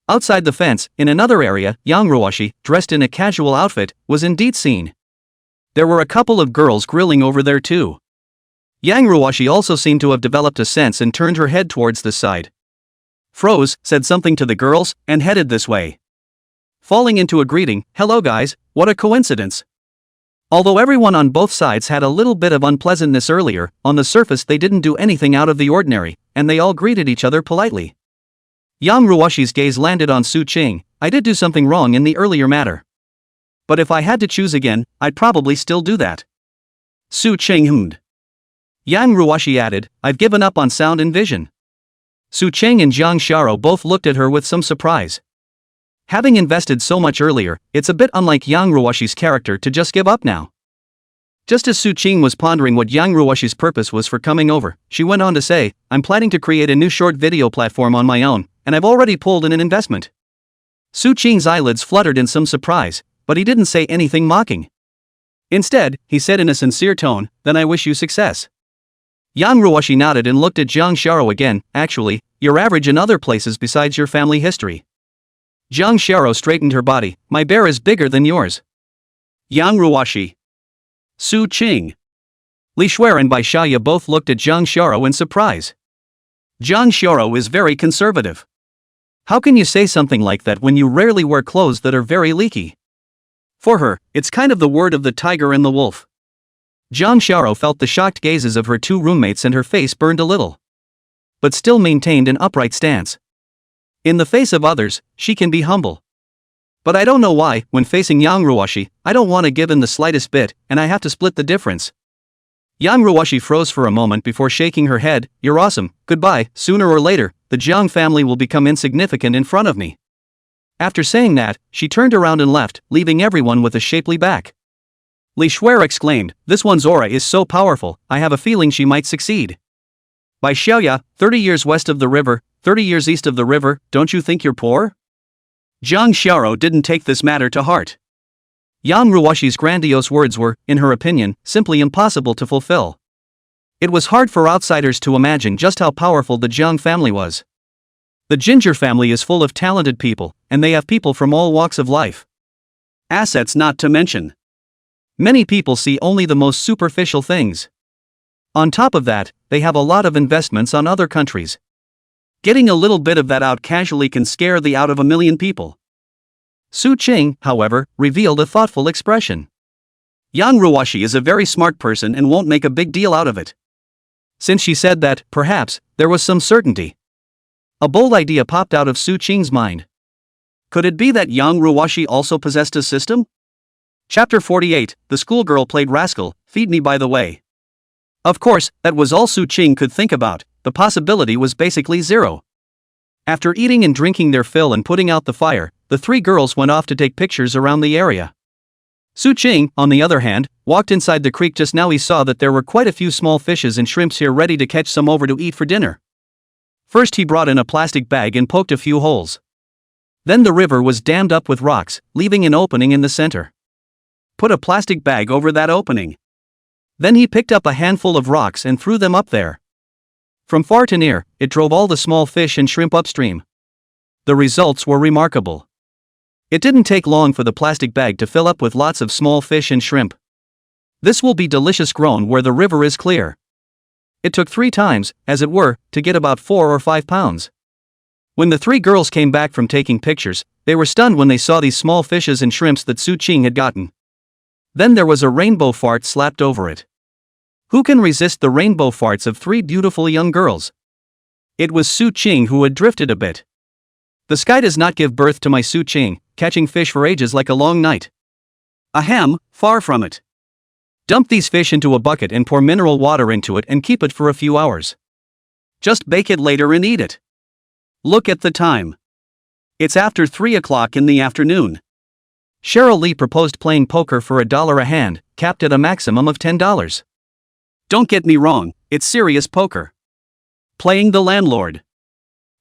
Outside the fence, in another area, Yang Ruoshi, dressed in a casual outfit, was indeed seen. There were a couple of girls grilling over there too. Yang Ruoshi also seemed to have developed a sense and turned her head towards this side. Froze, said something to the girls, and headed this way. Falling into a greeting, hello guys, what a coincidence. Although everyone on both sides had a little bit of unpleasantness earlier, on the surface they didn't do anything out of the ordinary, and they all greeted each other politely. Yang Ruoshi's gaze landed on Su Qing, I did do something wrong in the earlier matter. But if I had to choose again, I'd probably still do that. Su Qing hummed. Yang Ruoshi added, I've given up on sound and vision. Su Qing and Zhang Xiao both looked at her with some surprise. Having invested so much earlier, it's a bit unlike Yang Ruoshi's character to just give up now. Just as Su Qing was pondering what Yang Ruoshi's purpose was for coming over, she went on to say, I'm planning to create a new short video platform on my own, and I've already pulled in an investment. Su Qing's eyelids fluttered in some surprise, but he didn't say anything mocking. Instead, he said in a sincere tone, then I wish you success. Yang Ruoshi nodded and looked at Zhang Xiao again. Actually, you're average in other places besides your family history. Zhang Xiao straightened her body, my bear is bigger than yours. Yang Ruoshi. Su Qing. Li Shuai and Bai Xiaoya both looked at Zhang Xiao in surprise. Zhang Xiao is very conservative. How can you say something like that when you rarely wear clothes that are very leaky? For her, it's kind of the word of the tiger and the wolf. Zhang Xiao felt the shocked gazes of her two roommates and her face burned a little. But still maintained an upright stance. In the face of others, she can be humble. But I don't know why, when facing Yang Ruoshi, I don't want to give in the slightest bit, and I have to split the difference. Yang Ruoshi froze for a moment before shaking her head, you're awesome, goodbye, sooner or later, the Zhang family will become insignificant in front of me. After saying that, she turned around and left, leaving everyone with a shapely back. Li Shuai exclaimed, this one's aura is so powerful, I have a feeling she might succeed. Bai Xiaoya, 30 years west of the river, 30 years east of the river, don't you think you're poor? Zhang Xiao didn't take this matter to heart. Yang Ruoshi's grandiose words were, in her opinion, simply impossible to fulfill. It was hard for outsiders to imagine just how powerful the Zhang family was. The Ginger family is full of talented people, and they have people from all walks of life. Assets not to mention. Many people see only the most superficial things. On top of that, they have a lot of investments on other countries. Getting a little bit of that out casually can scare the out of a million people. Su Qing, however, revealed a thoughtful expression. Yang Ruoshi is a very smart person and won't make a big deal out of it. Since she said that, perhaps, there was some certainty. A bold idea popped out of Su Qing's mind. Could it be that Yang Ruoshi also possessed a system? Chapter 48, The Schoolgirl Played Rascal, Feed Me by the Way. Of course, that was all Su Qing could think about, the possibility was basically zero. After eating and drinking their fill and putting out the fire, the three girls went off to take pictures around the area. Su Qing, on the other hand, walked inside the creek just now. He saw that there were quite a few small fishes and shrimps here ready to catch some over to eat for dinner. First he brought in a plastic bag and poked a few holes. Then the river was dammed up with rocks, leaving an opening in the center. Put a plastic bag over that opening. Then he picked up a handful of rocks and threw them up there. From far to near, it drove all the small fish and shrimp upstream. The results were remarkable. It didn't take long for the plastic bag to fill up with lots of small fish and shrimp. This will be delicious grown where the river is clear. It took 3 times, as it were, to get about 4 or 5 pounds. When the 3 girls came back from taking pictures, they were stunned when they saw these small fishes and shrimps that Su Qing had gotten. Then there was a rainbow fart slapped over it. Who can resist the rainbow farts of 3 beautiful young girls? It was Su Qing who had drifted a bit. The sky does not give birth to my Su Qing, catching fish for ages like a long night. Ahem, far from it. Dump these fish into a bucket and pour mineral water into it and keep it for a few hours. Just bake it later and eat it. Look at the time. It's after 3 o'clock in the afternoon. Cheryl Lee proposed playing poker for $1 a hand, capped at a maximum of $10. Don't get me wrong, it's serious poker. Playing the landlord.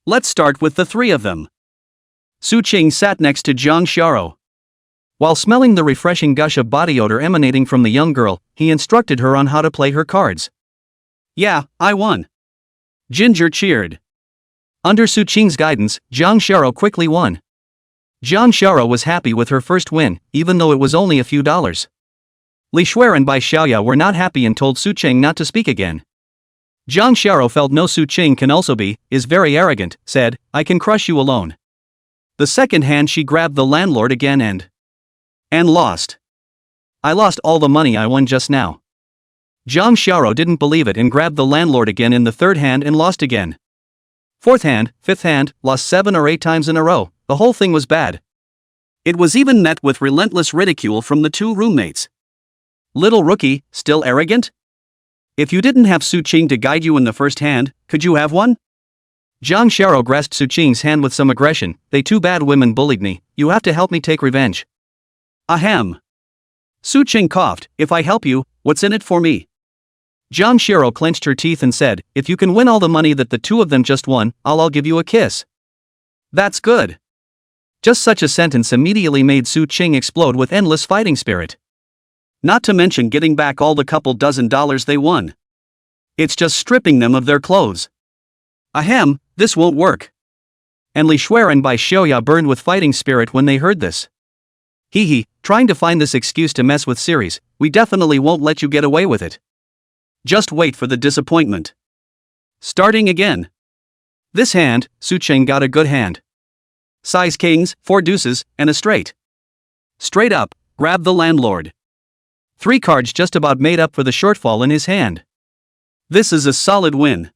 Let's start with the 3 of them. Su Qing sat next to Zhang Xiao. While smelling the refreshing gush of body odor emanating from the young girl, he instructed her on how to play her cards. Yeah, I won. Ginger cheered. Under Su Qing's guidance, Zhang Xiao quickly won. Zhang Xiao was happy with her first win, even though it was only a few dollars. Li Shuai and Bai Xiaoya were not happy and told Su Qing not to speak again. Zhang Xiao felt no Su Qing can also be, is very arrogant, said, I can crush you alone. The second hand she grabbed the landlord again and lost. I lost all the money I won just now. Zhang Xiao didn't believe it and grabbed the landlord again in the third hand and lost again. Fourth hand, fifth hand, lost 7 or 8 times in a row, the whole thing was bad. It was even met with relentless ridicule from the 2 roommates. Little rookie, still arrogant? If you didn't have Su Qing to guide you in the first hand, could you have one? Zhang Xiao grasped Su Qing's hand with some aggression, they 2 bad women bullied me, you have to help me take revenge. Ahem. Su Qing coughed, if I help you, What's in it for me? Jang Shiro clenched her teeth and said, if you can win all the money that the two of them just won, I'll give you a kiss. That's good. Just such a sentence immediately made Su Ching explode with endless fighting spirit. Not to mention getting back all the couple dozen dollars they won. It's just stripping them of their clothes. Ahem, this won't work. And Li Shuai and Bai Xiaoya burned with fighting spirit when they heard this. Hee, trying to find this excuse to mess with series, we definitely won't let you get away with it. Just wait for the disappointment. Starting again. This hand, Su Ching got a good hand. Size kings, 4 deuces, and a straight. Straight up, grab the landlord. 3 cards just about made up for the shortfall in his hand. This is a solid win.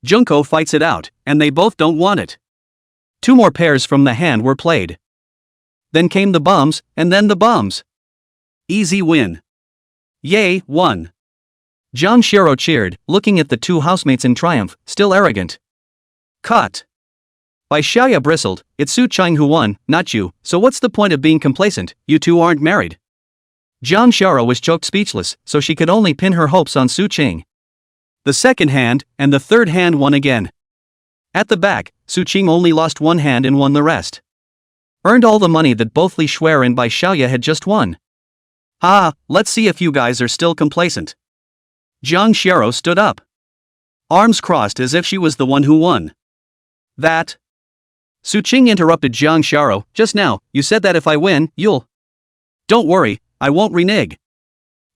Junko fights it out, and they both don't want it. 2 more pairs from the hand were played. Then came the bums, and then the bums. Easy win. Yay, won. Jang Shiro cheered, looking at the 2 housemates in triumph, still arrogant. Cut. Bai Xiaoya bristled, it's Su Ching who won, not you, so what's the point of being complacent, you two aren't married. Jang Shiro was choked speechless, so she could only pin her hopes on Su Ching. The second hand, and the third hand won again. At the back, Su Ching only lost 1 hand and won the rest. Earned all the money that both Li Shuai and Bai Xiaoya had just won. Let's see if you guys are still complacent. Jang Shiro stood up. Arms crossed as if she was the one who won. That. Su Ching interrupted Jang Shiro, just now, you said that if I win, you'll. Don't worry, I won't renege.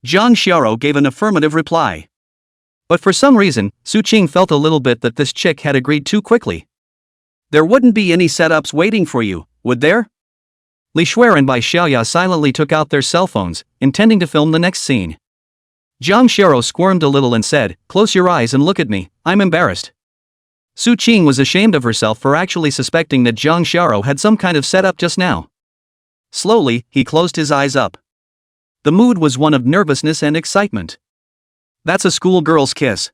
Jang Shiro gave an affirmative reply. But for some reason, Su Ching felt a little bit that this chick had agreed too quickly. There wouldn't be any setups waiting for you, would there? Li Shuai and Bai Xiaoya silently took out their cell phones, intending to film the next scene. Jang Shiro squirmed a little and said, close your eyes and look at me, I'm embarrassed. Su Ching was ashamed of herself for actually suspecting that Jang Shiro had some kind of setup just now. Slowly, he closed his eyes up. The mood was one of nervousness and excitement. That's a schoolgirl's kiss.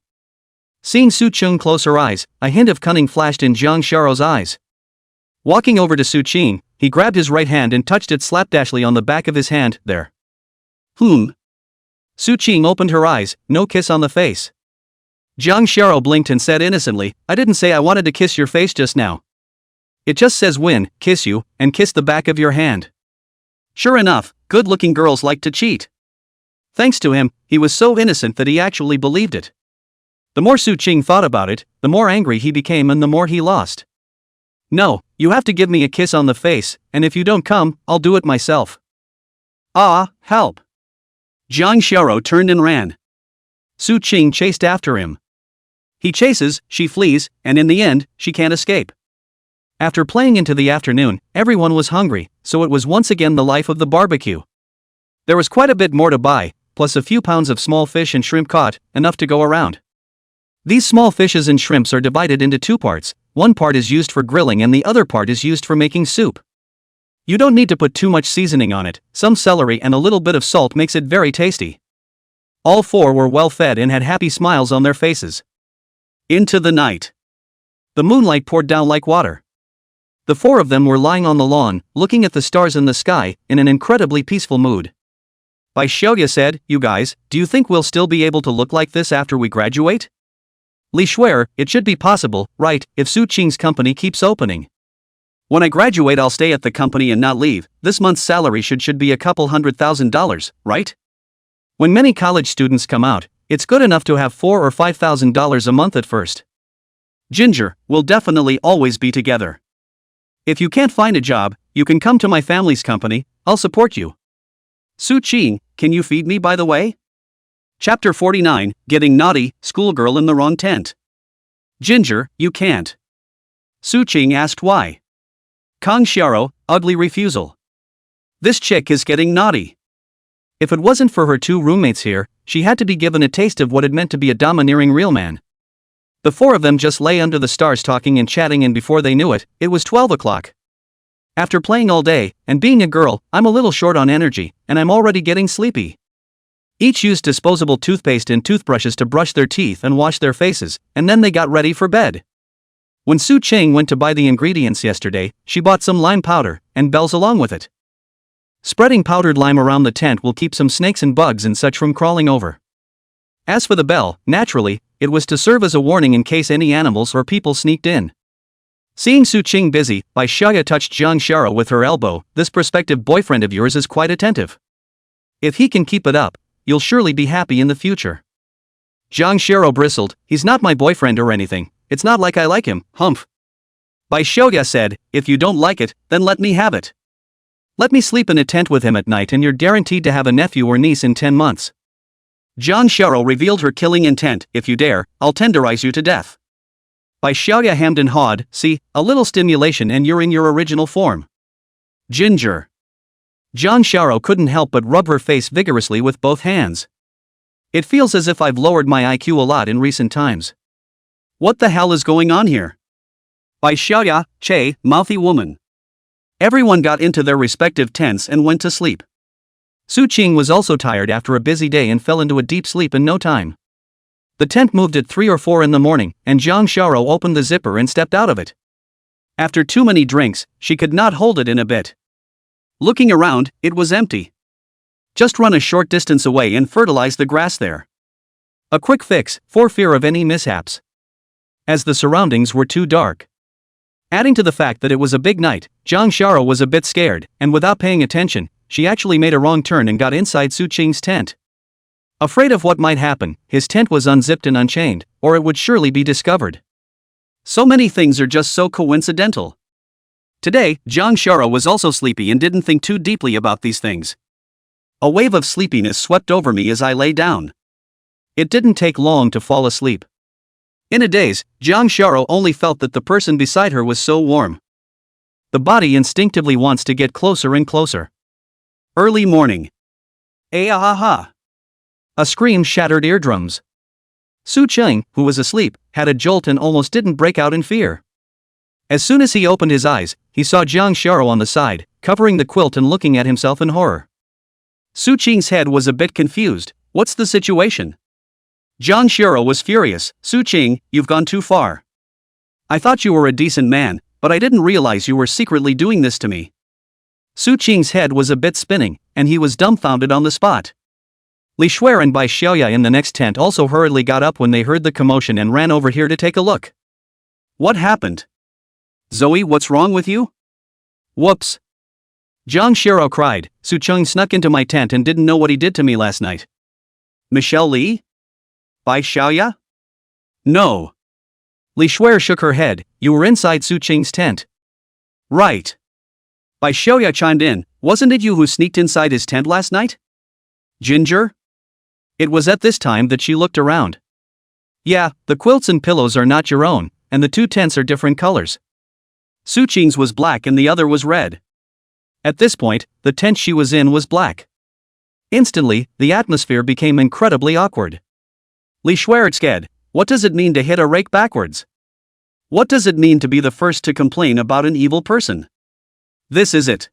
Seeing Su Ching close her eyes, a hint of cunning flashed in Jang Shiro's eyes. Walking over to Su Ching, he grabbed his right hand and touched it slapdashly on the back of his hand, there. Su Ching opened her eyes, no kiss on the face. Jang Shiro blinked and said innocently, I didn't say I wanted to kiss your face just now. It just says win, kiss you, and kiss the back of your hand. Sure enough, good-looking girls like to cheat. Thanks to him, he was so innocent that he actually believed it. The more Su Ching thought about it, the more angry he became and the more he lost. No, you have to give me a kiss on the face, and if you don't come, I'll do it myself. Help. Jang Shiro turned and ran. Su Ching chased after him. He chases, she flees, and in the end, she can't escape. After playing into the afternoon, everyone was hungry, so it was once again the life of the barbecue. There was quite a bit more to buy, plus a few pounds of small fish and shrimp caught, enough to go around. These small fishes and shrimps are divided into 2 parts, one part is used for grilling and the other part is used for making soup. You don't need to put too much seasoning on it, some celery and a little bit of salt makes it very tasty. All 4 were well fed and had happy smiles on their faces. Into the night. The moonlight poured down like water. The 4 of them were lying on the lawn, looking at the stars in the sky, in an incredibly peaceful mood. Bai Xiaoya said, you guys, do you think we'll still be able to look like this after we graduate? Li Shuai, it should be possible, right, if Su Ching's company keeps opening. When I graduate I'll stay at the company and not leave, this month's salary should be a couple $100,000, right? When many college students come out, it's good enough to have $4,000 or $5,000 a month at first. Ginger, we'll definitely always be together. If you can't find a job, you can come to my family's company, I'll support you. Su Ching, can you feed me by the way? Chapter 49, Getting Naughty, Schoolgirl in the Wrong Tent. Ginger, you can't. Su Ching asked why. Kang Xiao, ugly refusal. This chick is getting naughty. If it wasn't for her 2 roommates here, she had to be given a taste of what it meant to be a domineering real man. The 4 of them just lay under the stars talking and chatting, and before they knew it, it was 12 o'clock. After playing all day, and being a girl, I'm a little short on energy, and I'm already getting sleepy. Each used disposable toothpaste and toothbrushes to brush their teeth and wash their faces, and then they got ready for bed. When Su Ching went to buy the ingredients yesterday, she bought some lime powder, and Belle's along with it. Spreading powdered lime around the tent will keep some snakes and bugs and such from crawling over. As for the bell, naturally, it was to serve as a warning in case any animals or people sneaked in. Seeing Su Qing busy, Bai Xiaoya touched Zhang Shara with her elbow. This prospective boyfriend of yours is quite attentive. If he can keep it up, you'll surely be happy in the future. Zhang Shara bristled. He's not my boyfriend or anything, it's not like I like him, humph. Bai Xiaoya said, if you don't like it, then let me have it. Let me sleep in a tent with him at night and you're guaranteed to have a nephew or niece in 10 months. Zhang Shara revealed her killing intent. If you dare, I'll tenderize you to death. Bai Xiaoya hemmed and hawed. See, a little stimulation and you're in your original form. Ginger. Zhang Shara couldn't help but rub her face vigorously with both hands. It feels as if I've lowered my IQ a lot in recent times. What the hell is going on here? Bai Xiaoya, che, mouthy woman. Everyone got into their respective tents and went to sleep. Su Qing was also tired after a busy day and fell into a deep sleep in no time. The tent moved at 3 or 4 in the morning, and Zhang Shara opened the zipper and stepped out of it. After too many drinks, she could not hold it in a bit. Looking around, it was empty. Just run a short distance away and fertilize the grass there. A quick fix, for fear of any mishaps. As the surroundings were too dark. Adding to the fact that it was a big night, Zhang Shara was a bit scared, and without paying attention, she actually made a wrong turn and got inside Su Qing's tent. Afraid of what might happen, his tent was unzipped and unchained, or it would surely be discovered. So many things are just so coincidental. Today, Zhang Shara was also sleepy and didn't think too deeply about these things. A wave of sleepiness swept over me as I lay down. It didn't take long to fall asleep. In a daze, Zhang Shara only felt that the person beside her was so warm. The body instinctively wants to get closer and closer. Early morning. Ah-ha-ha. A scream shattered eardrums. Su Qing, who was asleep, had a jolt and almost didn't break out in fear. As soon as he opened his eyes, he saw Zhang Shara on the side, covering the quilt and looking at himself in horror. Su Qing's head was a bit confused. What's the situation? Zhang Shara was furious. Su Qing, you've gone too far. I thought you were a decent man, but I didn't realize you were secretly doing this to me. Su Qing's head was a bit spinning, and he was dumbfounded on the spot. Li Shuer and Bai Xiaoya in the next tent also hurriedly got up when they heard the commotion and ran over here to take a look. What happened? Zoe, what's wrong with you? Whoops. Zhang Shara cried. Su Qing snuck into my tent and didn't know what he did to me last night. Michelle Li? Bai Xiaoya? No. Li Shuer shook her head. You were inside Su Qing's tent. Right. Bai Xiaoya chimed in. Wasn't it you who sneaked inside his tent last night? Ginger? It was at this time that she looked around. Yeah, the quilts and pillows are not your own, and the two tents are different colors. Su Qing's was black and the other was red. At this point, the tent she was in was black. Instantly, the atmosphere became incredibly awkward. Li Shuer scared. What does it mean to hit a rake backwards? What does it mean to be the first to complain about an evil person? This is it.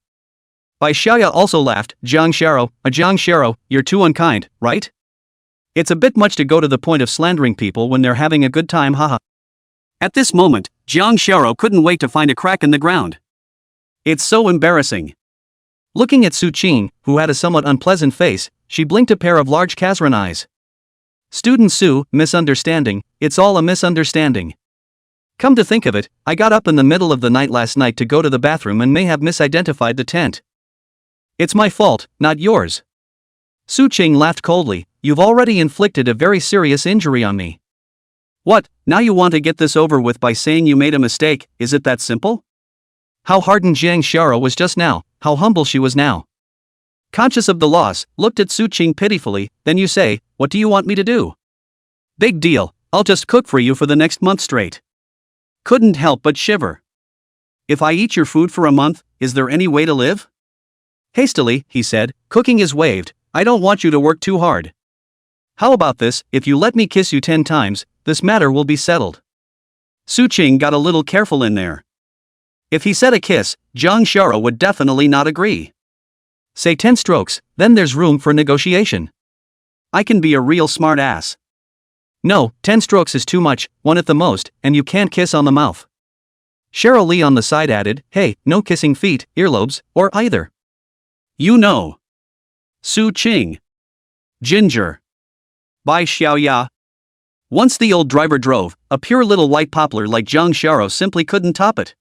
Bai Xiaoya also laughed. Zhang Shara, you're too unkind, right? It's a bit much to go to the point of slandering people when they're having a good time, haha. At this moment, Zhang Shara couldn't wait to find a crack in the ground. It's so embarrassing. Looking at Su Qing, who had a somewhat unpleasant face, she blinked a pair of large Kazran eyes. Student Su, misunderstanding, it's all a misunderstanding. Come to think of it, I got up in the middle of the night last night to go to the bathroom and may have misidentified the tent. It's my fault, not yours. Su Qing laughed coldly. You've already inflicted a very serious injury on me. What, now you want to get this over with by saying you made a mistake, is it that simple? How hardened Zhang Shara was just now, how humble she was now. Conscious of the loss, looked at Su Qing pitifully. Then you say, what do you want me to do? Big deal, I'll just cook for you for the next month straight. Couldn't help but shiver. If I eat your food for a month, is there any way to live? Hastily, he said, cooking is waived, I don't want you to work too hard. How about this, if you let me kiss you 10 times, this matter will be settled. Su Qing got a little careful in there. If he said a kiss, Zhang Shara would definitely not agree. Say 10 strokes, then there's room for negotiation. I can be a real smart ass. No, 10 strokes is too much, 1 at the most, and you can't kiss on the mouth. Cheryl Lee on the side added, hey, no kissing feet, earlobes, or either. You know. Su Qing. Ginger. By Xiaoya. Once the old driver drove, a pure little white poplar like Zhang Xiao simply couldn't top it.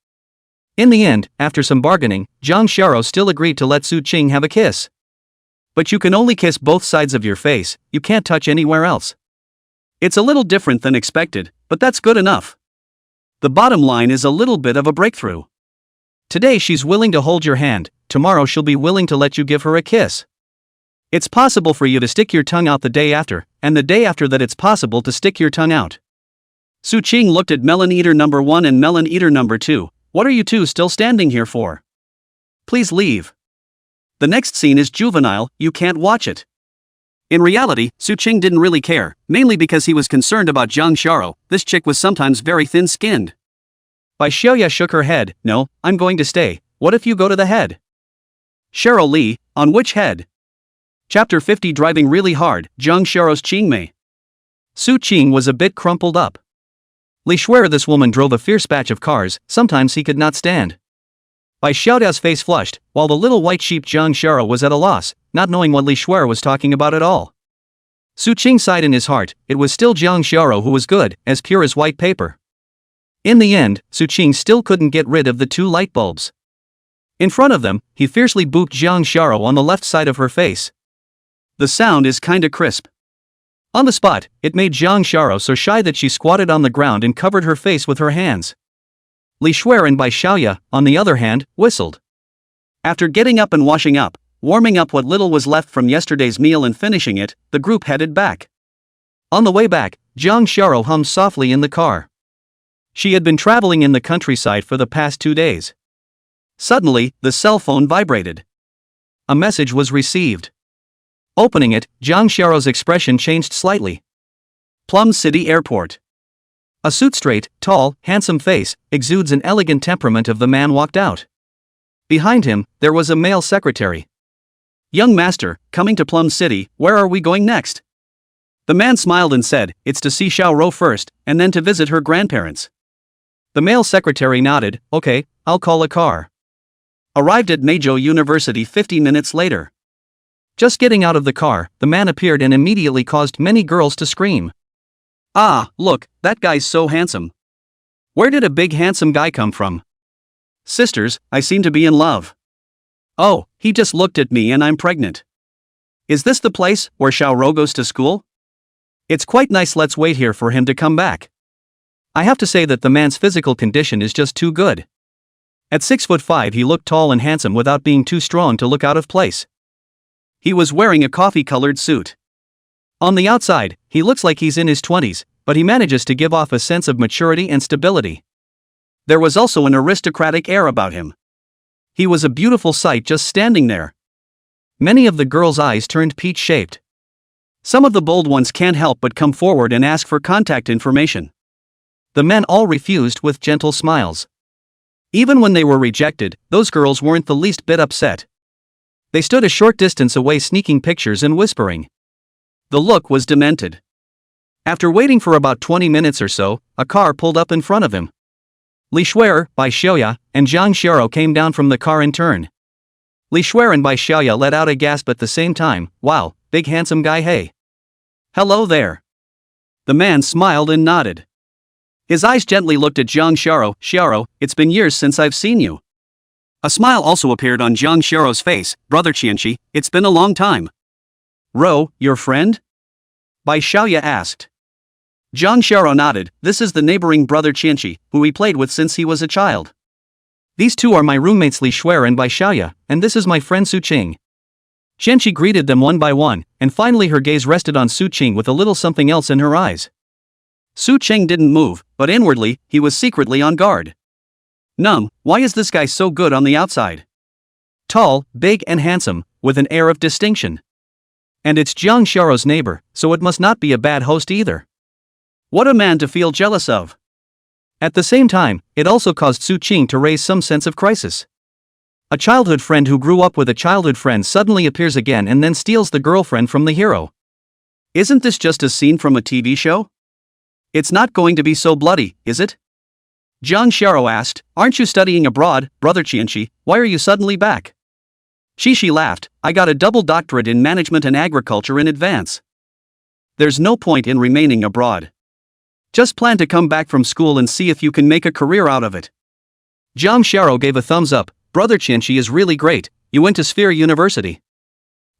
In the end, after some bargaining, Zhang Xiao still agreed to let Su Qing have a kiss. But you can only kiss both sides of your face, you can't touch anywhere else. It's a little different than expected, but that's good enough. The bottom line is a little bit of a breakthrough. Today she's willing to hold your hand, tomorrow she'll be willing to let you give her a kiss. It's possible for you to stick your tongue out the day after, and the day after that it's possible to stick your tongue out. Su Qing looked at Melon Eater number 1 and Melon Eater number 2. What are you two still standing here for? Please leave. The next scene is juvenile, you can't watch it. In reality, Su Qing didn't really care, mainly because he was concerned about Zhang Xiao. This chick was sometimes very thin-skinned. Bai Xiaoya shook her head. No, I'm going to stay. What if you go to the head? Cheryl Lee, on which head? Chapter 50 Driving really hard, Zhang Xiao's Qingmei. Su Qing was a bit crumpled up. Li Shuer, this woman drove a fierce batch of cars, sometimes he could not stand. Bai Xiaoda's face flushed, while the little white sheep Zhang Xiao was at a loss, not knowing what Li Shuer was talking about at all. Su Qing sighed in his heart, it was still Zhang Xiao who was good, as pure as white paper. In the end, Su Qing still couldn't get rid of the two light bulbs. In front of them, he fiercely booped Zhang Xiao on the left side of her face. The sound is kinda crisp. On the spot, it made Zhang Xiao so shy that she squatted on the ground and covered her face with her hands. Li Shuer and Bai Xiaoya, on the other hand, whistled. After getting up and washing up, warming up what little was left from yesterday's meal and finishing it, the group headed back. On the way back, Zhang Xiao hummed softly in the car. She had been traveling in the countryside for the past 2 days. Suddenly, the cell phone vibrated. A message was received. Opening it, Zhang Xiao's expression changed slightly. Plum City Airport. A suit-straight, tall, handsome face exudes an elegant temperament of the man walked out. Behind him, there was a male secretary. Young master, coming to Plum City, where are we going next? The man smiled and said, it's to see Xiao Rou first, and then to visit her grandparents. The male secretary nodded, okay, I'll call a car. Arrived at Meizhou University 50 minutes later. Just getting out of the car, the man appeared and immediately caused many girls to scream. Ah, look, that guy's so handsome. Where did a big handsome guy come from? Sisters, I seem to be in love. Oh, he just looked at me and I'm pregnant. Is this the place where Xiao Rou goes to school? It's quite nice, let's wait here for him to come back. I have to say that the man's physical condition is just too good. At 6'5" he looked tall and handsome without being too strong to look out of place. He was wearing a coffee-colored suit. On the outside, he looks like he's in his 20s, but he manages to give off a sense of maturity and stability. There was also an aristocratic air about him. He was a beautiful sight just standing there. Many of the girls' eyes turned peach-shaped. Some of the bold ones can't help but come forward and ask for contact information. The men all refused with gentle smiles. Even when they were rejected, those girls weren't the least bit upset. They stood a short distance away sneaking pictures and whispering. The look was demented. After waiting for about 20 minutes or so, a car pulled up in front of him. Li Shuer, Bai Xiaoya, and Zhang Xiao came down from the car in turn. Li Shuer and Bai Xiaoya let out a gasp at the same time. Wow, big handsome guy, hey. Hello there. The man smiled and nodded. His eyes gently looked at Zhang Xiao. Xiao, it's been years since I've seen you. A smile also appeared on Zhang Xiao's face. Brother Qianqi, it's been a long time. Ro, your friend? Bai Xiaoya asked. Zhang Xiao nodded. This is the neighboring brother Qianqi, who he played with since he was a child. These two are my roommates Li Shuer and Bai Xiaoya, and this is my friend Su Qing. Qianqi greeted them one by one, and finally her gaze rested on Su Qing with a little something else in her eyes. Su Qing didn't move, but inwardly, he was secretly on guard. Why is this guy so good on the outside? Tall, big and handsome, with an air of distinction. And it's Zhang Xiao's neighbor, so it must not be a bad host either. What a man to feel jealous of. At the same time, it also caused Su Qing to raise some sense of crisis. A childhood friend who grew up with a childhood friend suddenly appears again and then steals the girlfriend from the hero. Isn't this just a scene from a TV show? It's not going to be so bloody, is it? Zhang Xiao asked, aren't you studying abroad, brother Qianqi, why are you suddenly back? She laughed, I got a double doctorate in management and agriculture in advance. There's no point in remaining abroad. Just plan to come back from school and see if you can make a career out of it. Jang Sharo gave a thumbs up, brother Qianqi is really great, you went to Sphere University.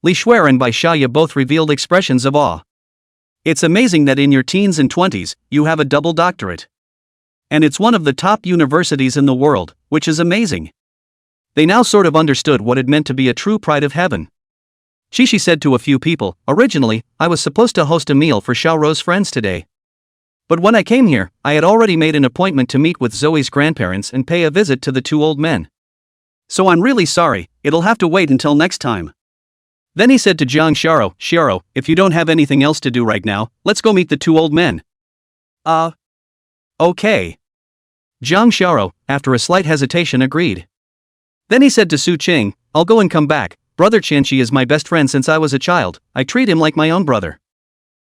Li Shuer and Bai Xiaoya both revealed expressions of awe. It's amazing that in your teens and 20s, you have a double doctorate. And it's one of the top universities in the world, which is amazing. They now sort of understood what it meant to be a true pride of heaven. Shishi said to a few people, originally, I was supposed to host a meal for Xiaorou's friends today. But when I came here, I had already made an appointment to meet with Zoe's grandparents and pay a visit to the two old men. So I'm really sorry, it'll have to wait until next time. Then he said to Jang Sharo, Sharo, if you don't have anything else to do right now, let's go meet the two old men. Okay. Jang Sharo, after a slight hesitation, agreed. Then he said to Su Qing, I'll go and come back, brother Qianqi is my best friend since I was a child, I treat him like my own brother.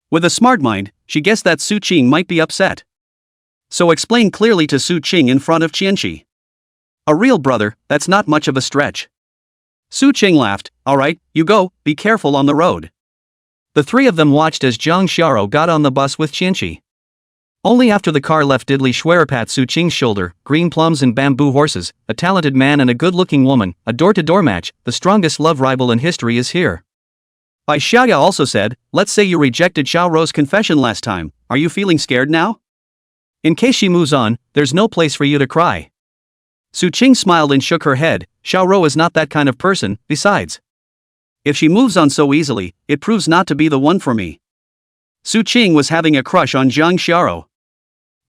With a smart mind, she guessed that Su Qing might be upset. So explain clearly to Su Qing in front of Qianqi. A real brother, that's not much of a stretch. Su Qing laughed, alright, you go, be careful on the road. The three of them watched as Jang Xiao got on the bus with Qianqi. Only after the car left did Li Shuer pat Su Qing's shoulder, green plums and bamboo horses, a talented man and a good-looking woman, a door-to-door match, the strongest love rival in history is here. Bai Xiaoya also said, let's say you rejected Xiaorou's confession last time, are you feeling scared now? In case she moves on, there's no place for you to cry. Su Qing smiled and shook her head, Xiaorou is not that kind of person, besides. If she moves on so easily, it proves not to be the one for me. Su Qing was having a crush on Jang Xiao.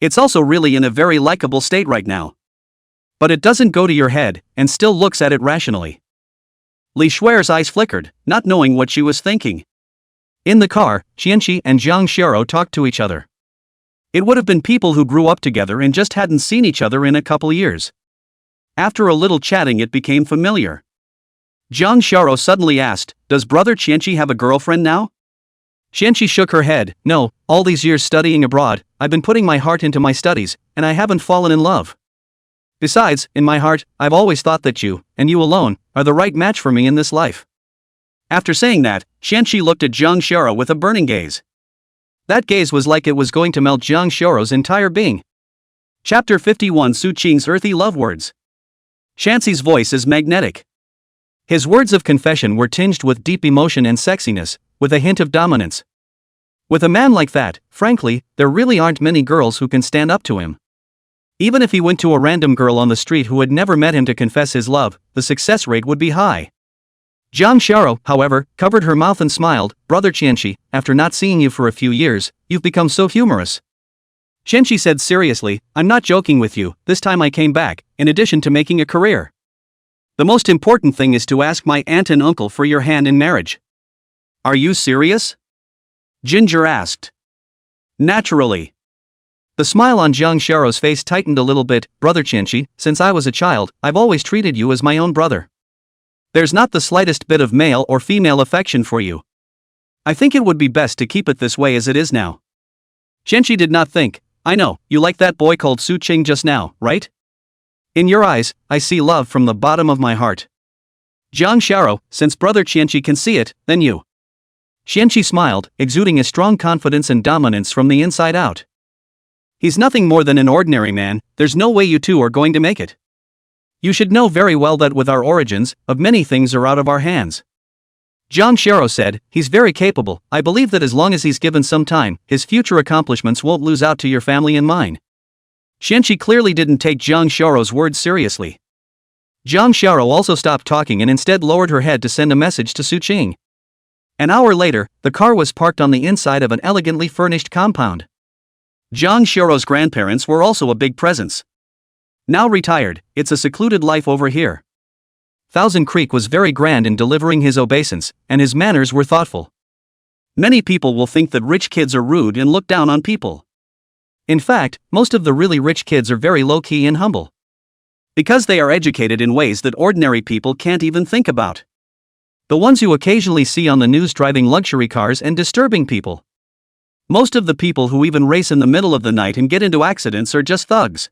It's also really in a very likable state right now. But it doesn't go to your head, and still looks at it rationally. Li Shuer's eyes flickered, not knowing what she was thinking. In the car, Qianqi and Jang Xiao talked to each other. It would have been people who grew up together and just hadn't seen each other in a couple years. After a little chatting it became familiar. Jang Xiao suddenly asked, does brother Qianqi have a girlfriend now? Qianqi shook her head, no, all these years studying abroad, I've been putting my heart into my studies, and I haven't fallen in love. Besides, in my heart, I've always thought that you, and you alone, are the right match for me in this life. After saying that, Qianqi looked at Jang Xiao with a burning gaze. That gaze was like it was going to melt Jang Xiao's entire being. Chapter 51 Su Qing's earthy love words. Qianqi's voice is magnetic. His words of confession were tinged with deep emotion and sexiness, with a hint of dominance. With a man like that, frankly, there really aren't many girls who can stand up to him. Even if he went to a random girl on the street who had never met him to confess his love, the success rate would be high. Jang Xiao, however, covered her mouth and smiled, brother Qianqi, after not seeing you for a few years, you've become so humorous. Qianqi said seriously, I'm not joking with you, this time I came back, in addition to making a career. The most important thing is to ask my aunt and uncle for your hand in marriage. Are you serious? Ginger asked. Naturally. The smile on Jang Xiao's face tightened a little bit, brother Qianqi, since I was a child, I've always treated you as my own brother. There's not the slightest bit of male or female affection for you. I think it would be best to keep it this way as it is now. Qianqi did not think, I know, you like that boy called Su Qing just now, right? In your eyes, I see love from the bottom of my heart. Jang Xiao, since brother Qianqi can see it, then you. Qianqi smiled, exuding a strong confidence and dominance from the inside out. He's nothing more than an ordinary man, there's no way you two are going to make it. You should know very well that with our origins, of many things are out of our hands. Jang Xiao said, he's very capable, I believe that as long as he's given some time, his future accomplishments won't lose out to your family and mine. Qianqi clearly didn't take Jang Xiao's words seriously. Jang Xiao also stopped talking and instead lowered her head to send a message to Su Qing. An hour later, the car was parked on the inside of an elegantly furnished compound. Jang Xiao's grandparents were also a big presence. Now retired, it's a secluded life over here. Thousand Creek was very grand in delivering his obeisance, and his manners were thoughtful. Many people will think that rich kids are rude and look down on people. In fact, most of the really rich kids are very low-key and humble. Because they are educated in ways that ordinary people can't even think about. The ones you occasionally see on the news driving luxury cars and disturbing people. Most of the people who even race in the middle of the night and get into accidents are just thugs.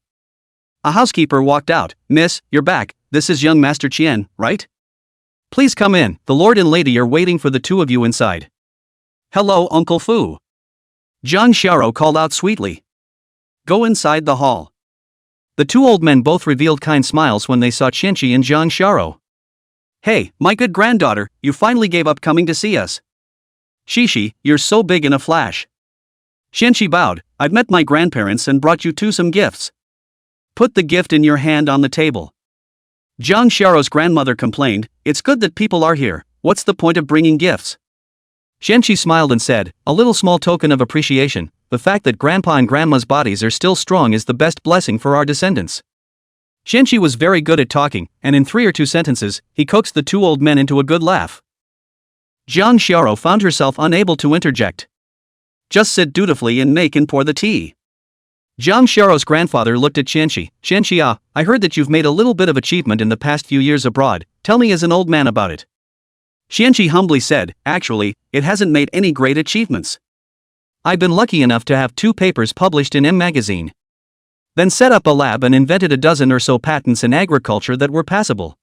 A housekeeper walked out, Miss, you're back, this is young Master Qian, right? Please come in, the lord and lady are waiting for the two of you inside. Hello, Uncle Fu. Jang Xiao called out sweetly. Go inside the hall. The two old men both revealed kind smiles when they saw Qianqi and Jang Xiao. Hey, my good granddaughter, you finally gave up coming to see us. Shishi, you're so big in a flash. Qianqi bowed. I've met my grandparents and brought you two some gifts. Put the gift in your hand on the table. Jang Xiao's grandmother complained, it's good that people are here, what's the point of bringing gifts? Qianqi smiled and said, a little small token of appreciation, the fact that grandpa and grandma's bodies are still strong is the best blessing for our descendants. Qianqi was very good at talking, and in 3 or 2 sentences, he coaxed the two old men into a good laugh. Jang Xiao found herself unable to interject. Just sit dutifully and make and pour the tea. Jang Xiao's grandfather looked at Qianqi. Qianqi, I heard that you've made a little bit of achievement in the past few years abroad, tell me as an old man about it. Qianqi humbly said, actually, it hasn't made any great achievements. I've been lucky enough to have 2 papers published in M magazine. Then set up a lab and invented a dozen or so patents in agriculture that were passable.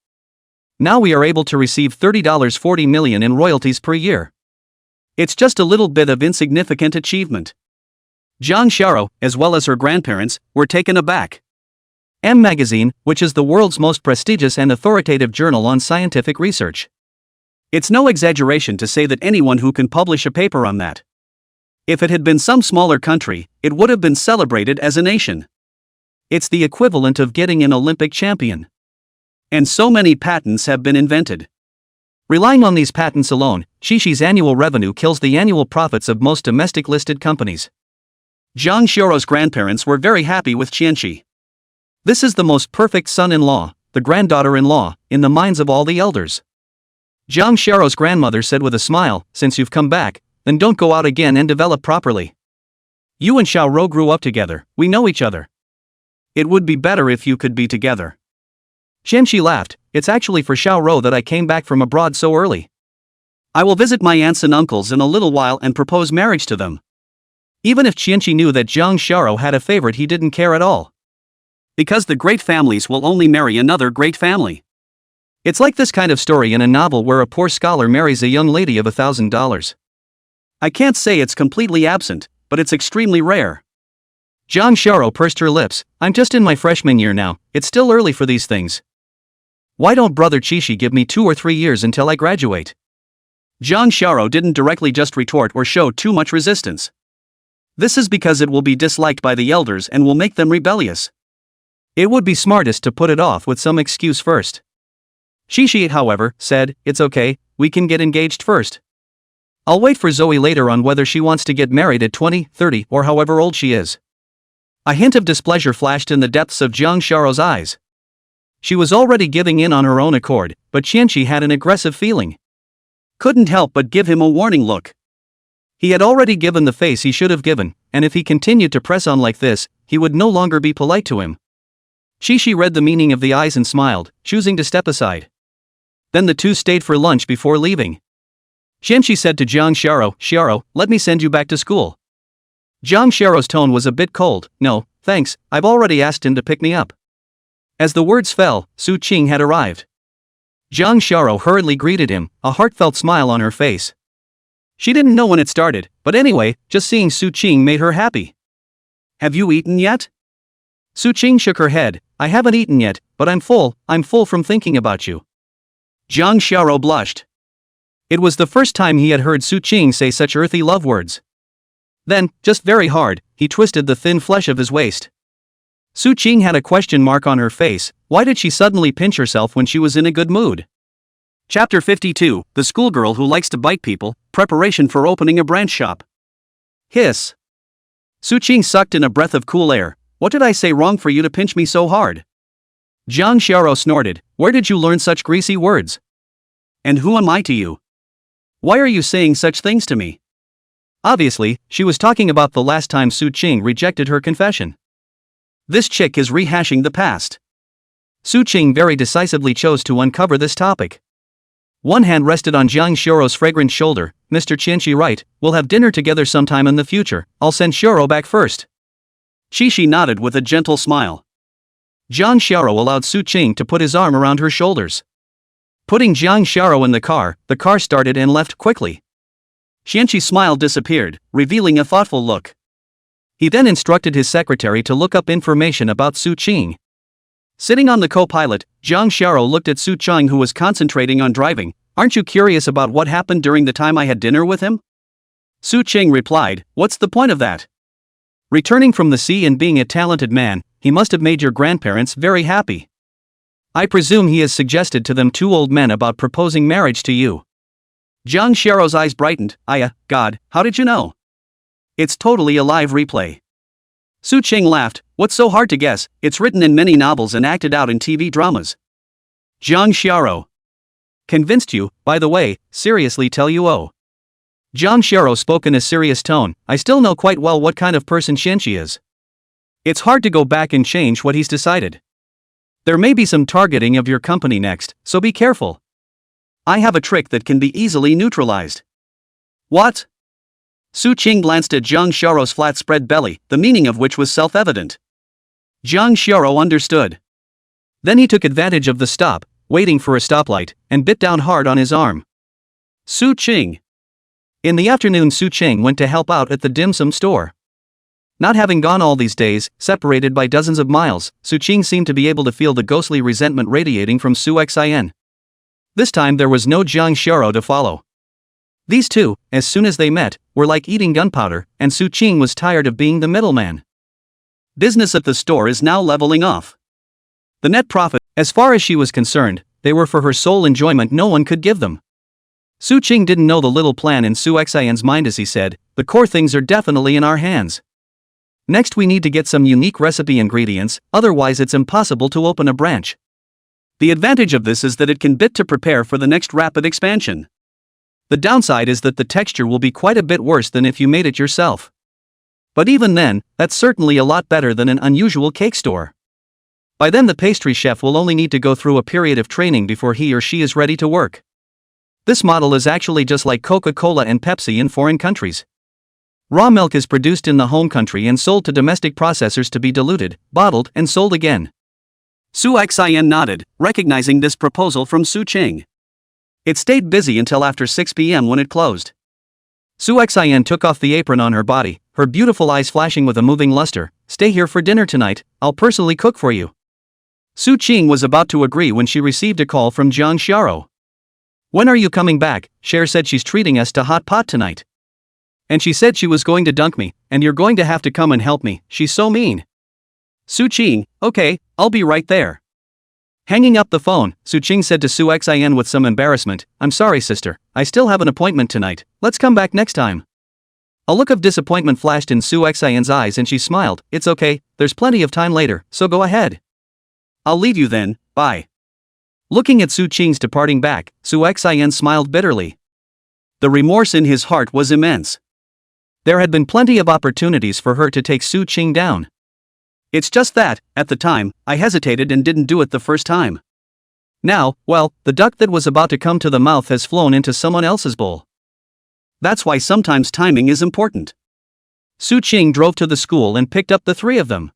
Now we are able to receive $40 million in royalties per year. It's just a little bit of insignificant achievement. Jang Xiao, as well as her grandparents, were taken aback. M magazine, which is the world's most prestigious and authoritative journal on scientific research. It's no exaggeration to say that anyone who can publish a paper on that. If it had been some smaller country, it would have been celebrated as a nation. It's the equivalent of getting an Olympic champion. And so many patents have been invented. Relying on these patents alone, Shishi's annual revenue kills the annual profits of most domestic listed companies. Jang Xiao's grandparents were very happy with Qianqi. This is the most perfect son-in-law, the granddaughter-in-law, in the minds of all the elders. Jang Xiao's grandmother said with a smile, since you've come back, then don't go out again and develop properly. You and Xiao grew up together, we know each other. It would be better if you could be together. Qianqi laughed, it's actually for Xiao that I came back from abroad so early. I will visit my aunts and uncles in a little while and propose marriage to them. Even if Qianqi knew that Jang Xiao had a favorite, he didn't care at all. Because the great families will only marry another great family. It's like this kind of story in a novel where a poor scholar marries a young lady of $1,000. I can't say it's completely absent, but it's extremely rare. Jang Xiao pursed her lips, I'm just in my freshman year now, it's still early for these things. Why don't brother Qishi give me 2 or 3 years until I graduate? Jang Xiao didn't directly just retort or show too much resistance. This is because it will be disliked by the elders and will make them rebellious. It would be smartest to put it off with some excuse first. Shishi, however, said, it's okay, we can get engaged first. I'll wait for Zoe later on whether she wants to get married at 20, 30, or however old she is. A hint of displeasure flashed in the depths of Jang Xiao's eyes. She was already giving in on her own accord, but Qianqi had an aggressive feeling. Couldn't help but give him a warning look. He had already given the face he should have given, and if he continued to press on like this, he would no longer be polite to him. Shishi read the meaning of the eyes and smiled, choosing to step aside. Then the two stayed for lunch before leaving. Qianqi said to Jang Xiao, Xiao, let me send you back to school. Jang Xiao's tone was a bit cold, no, thanks, I've already asked him to pick me up. As the words fell, Su Qing had arrived. Jang Xiao hurriedly greeted him, a heartfelt smile on her face. She didn't know when it started, but anyway, just seeing Su Qing made her happy. Have you eaten yet? Su Qing shook her head, I haven't eaten yet, but I'm full from thinking about you. Jang Xiao blushed. It was the first time he had heard Su Qing say such earthy love words. Then, just very hard, he twisted the thin flesh of his waist. Su Qing had a question mark on her face, why did she suddenly pinch herself when she was in a good mood? Chapter 52, The Schoolgirl Who Likes to Bite People, Preparation for Opening a Branch Shop. Hiss. Su Qing sucked in a breath of cool air, what did I say wrong for you to pinch me so hard? Jang Xiao snorted, where did you learn such greasy words? And who am I to you? Why are you saying such things to me? Obviously, she was talking about the last time Su Qing rejected her confession. This chick is rehashing the past. Su Qing very decisively chose to uncover this topic. One hand rested on Jang Xiao's fragrant shoulder, Mr. Qianqi right, we'll have dinner together sometime in the future, I'll send Xiao back first. Shishi nodded with a gentle smile. Jang Xiao allowed Su Qing to put his arm around her shoulders. Putting Jiang Xiao in the car started and left quickly. Xianqi's smile disappeared, revealing a thoughtful look. He then instructed his secretary to look up information about Su Qing. Sitting on the co-pilot, Jiang Xiao looked at Su Qing, who was concentrating on driving. "Aren't you curious about what happened during the time I had dinner with him?" Su Qing replied, "What's the point of that? Returning from the sea and being a talented man, he must have made your grandparents very happy. I presume he has suggested to them two old men about proposing marriage to you." Jiang Xiao's eyes brightened. God, how did you know? It's totally a live replay. Su Qing laughed. "What's so hard to guess? It's written in many novels and acted out in TV dramas." Jiang Xiao. "Convinced you, by the way, seriously tell you oh." Jiang Xiao spoke in a serious tone. "I still know quite well what kind of person Xianqi is. It's hard to go back and change what he's decided. There may be some targeting of your company next, so be careful. I have a trick that can be easily neutralized." "What?" Su Qing glanced at Jiang Xiao's flat spread belly, the meaning of which was self-evident. Jiang Xiao understood. Then he took advantage of the stop, waiting for a stoplight, and bit down hard on his arm. Su Qing. In the afternoon, Su Qing went to help out at the dim sum store. Not having gone all these days, separated by dozens of miles, Su Qing seemed to be able to feel the ghostly resentment radiating from Su Xin. This time there was no Jiang Xiao to follow. These two, as soon as they met, were like eating gunpowder, and Su Qing was tired of being the middleman. Business at the store is now leveling off. The net profit, as far as she was concerned, they were for her sole enjoyment. No one could give them. Su Qing didn't know the little plan in Su Xian's mind as he said, "The core things are definitely in our hands. Next we need to get some unique recipe ingredients, otherwise it's impossible to open a branch. The advantage of this is that it can bit to prepare for the next rapid expansion. The downside is that the texture will be quite a bit worse than if you made it yourself. But even then, that's certainly a lot better than an unusual cake store. By then the pastry chef will only need to go through a period of training before he or she is ready to work. This model is actually just like Coca-Cola and Pepsi in foreign countries. Raw milk is produced in the home country and sold to domestic processors to be diluted, bottled, and sold again." Su Xian nodded, recognizing this proposal from Su Qing. It stayed busy until after 6 p.m. when it closed. Su Xian took off the apron on her body, her beautiful eyes flashing with a moving luster. "Stay here for dinner tonight, I'll personally cook for you." Su Qing was about to agree when she received a call from Jiang Xiao. "When are you coming back? Cher said she's treating us to hot pot tonight. And she said she was going to dunk me, and you're going to have to come and help me, she's so mean." Su Qing, "Okay, I'll be right there." Hanging up the phone, Su Qing said to Su Xian with some embarrassment, "I'm sorry sister, I still have an appointment tonight, let's come back next time." A look of disappointment flashed in Su Xian's eyes and she smiled. "It's okay, there's plenty of time later, so go ahead. I'll leave you then, bye." Looking at Su Qing's departing back, Su Xian smiled bitterly. The remorse in his heart was immense. There had been plenty of opportunities for her to take Su Qing down. It's just that, at the time, I hesitated and didn't do it the first time. Now, well, the duck that was about to come to the mouth has flown into someone else's bowl. That's why sometimes timing is important. Su Qing drove to the school and picked up the three of them.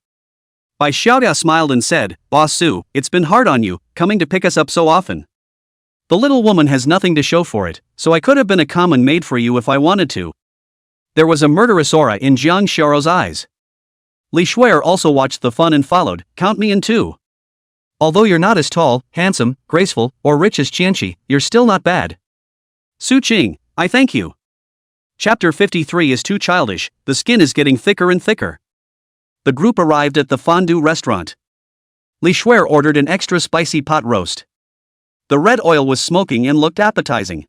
Bai Xiaoda smiled and said, "Boss Su, it's been hard on you, coming to pick us up so often. The little woman has nothing to show for it, so I could have been a common maid for you if I wanted to." There was a murderous aura in Jiang Xiao's eyes. Li Shuer also watched the fun and followed, "Count me in too. Although you're not as tall, handsome, graceful, or rich as Qianqi, you're still not bad." Su Qing, "I thank you." Chapter 53 is too childish, the skin is getting thicker and thicker. The group arrived at the fondue restaurant. Li Shuer ordered an extra spicy pot roast. The red oil was smoking and looked appetizing.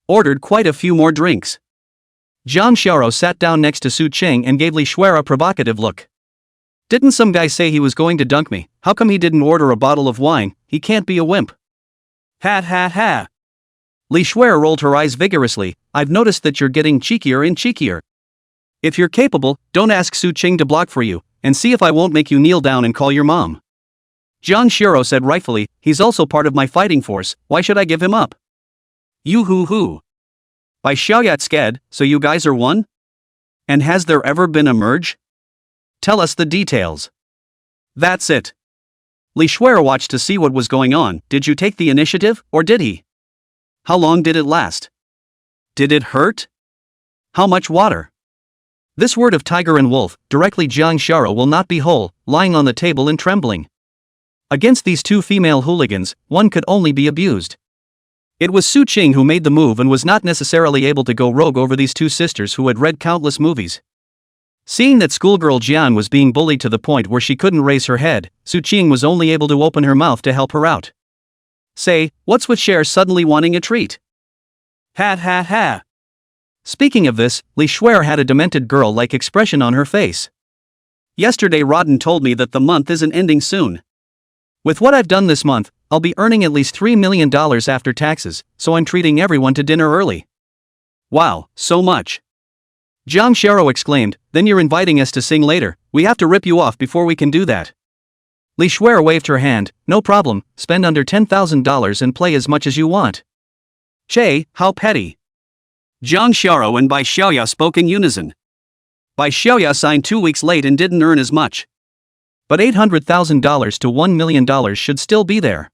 Ordered quite a few more drinks. Jiang Xiao sat down next to Su Qing and gave Li Shuer a provocative look. "Didn't some guy say he was going to dunk me? How come he didn't order a bottle of wine? He can't be a wimp." "Ha ha ha." Li Shuer rolled her eyes vigorously. "I've noticed that you're getting cheekier and cheekier. If you're capable, don't ask Su Qing to block for you, and see if I won't make you kneel down and call your mom." Jiang Xiao said rightfully, "He's also part of my fighting force, why should I give him up?" "You hoo hoo." By Xiaoyat sked, "So you guys are one? And has there ever been a merge? Tell us the details." "That's it. Li Shuer watched to see what was going on. Did you take the initiative, or did he? How long did it last? Did it hurt? How much water? This word of tiger and wolf, directly Jang Shara will not be whole, lying on the table and trembling. Against these two female hooligans, one could only be abused. It was Su Qing who made the move and was not necessarily able to go rogue over these two sisters who had read countless movies. Seeing that schoolgirl Jian was being bullied to the point where she couldn't raise her head, Su Qing was only able to open her mouth to help her out. Say, what's with Cher suddenly wanting a treat? Ha ha ha. Speaking of this, Li Shuer had a demented girl-like expression on her face. Yesterday Rodden told me that the month isn't ending soon. With what I've done this month, I'll be earning at least $3 million after taxes, so I'm treating everyone to dinner early. Wow, so much. Jiang Sharo exclaimed, then you're inviting us to sing later, we have to rip you off before we can do that. Li Shuer waved her hand, no problem, spend under $10,000 and play as much as you want. Che, how petty. Jiang Sharo and Bai Xiaoya spoke in unison. Bai Xiaoya signed 2 weeks late and didn't earn as much. But $800,000 to $1 million should still be there.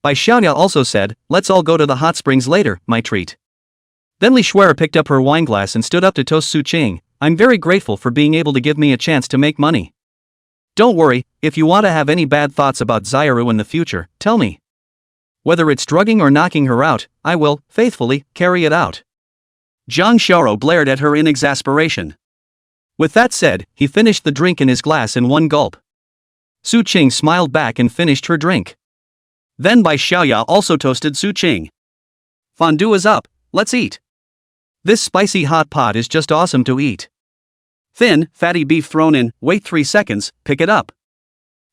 Bai Xiaoya also said, let's all go to the hot springs later, my treat. Then Li Shuer picked up her wineglass and stood up to toast Su Qing, I'm very grateful for being able to give me a chance to make money. Don't worry, if you want to have any bad thoughts about Xiaoru in the future, tell me. Whether it's drugging or knocking her out, I will, faithfully, carry it out. Jiang Sharo blared at her in exasperation. With that said, he finished the drink in his glass in one gulp. Su Qing smiled back and finished her drink. Then Bai Xiaoya also toasted Su Qing. Fondue is up, let's eat. This spicy hot pot is just awesome to eat. Thin, fatty beef thrown in, wait 3 seconds, pick it up.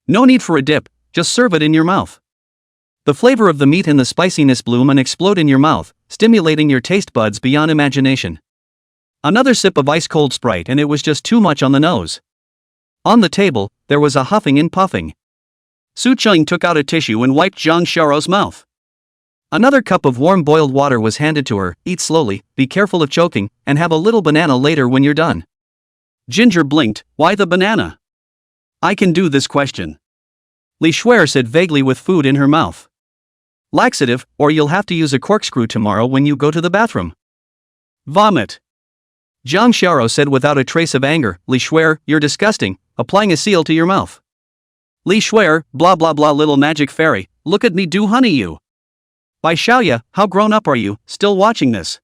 No need for a dip, just serve it in your mouth. The flavor of the meat and the spiciness bloom and explode in your mouth, stimulating your taste buds beyond imagination. Another sip of ice-cold Sprite and it was just too much on the nose. On the table, there was a huffing and puffing. Su Qing took out a tissue and wiped Jiang Sharo's mouth. Another cup of warm boiled water was handed to her, eat slowly, be careful of choking, and have a little banana later when you're done. Ginger blinked, why the banana? I can do this question. Li Shuer said vaguely with food in her mouth. Laxative, or you'll have to use a corkscrew tomorrow when you go to the bathroom. Vomit. Jiang Sharo said without a trace of anger, Li Shuer, you're disgusting, applying a seal to your mouth. Li Shuer, blah blah blah little magic fairy, look at me do honey you. Bai Xiaoya, how grown up are you, still watching this?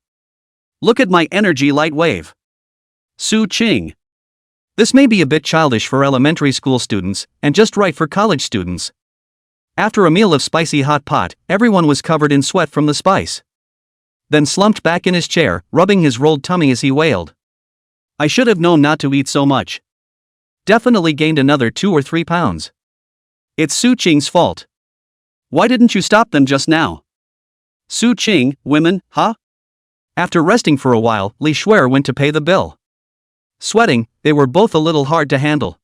Look at my energy light wave. Su Qing. This may be a bit childish for elementary school students, and just right for college students. After a meal of spicy hot pot, everyone was covered in sweat from the spice. Then slumped back in his chair, rubbing his rolled tummy as he wailed. I should have known not to eat so much. Definitely gained another 2 or 3 pounds. It's Su Qing's fault. Why didn't you stop them just now? Su Qing, women, huh? After resting for a while, Li Shuer went to pay the bill. Sweating, they were both a little hard to handle.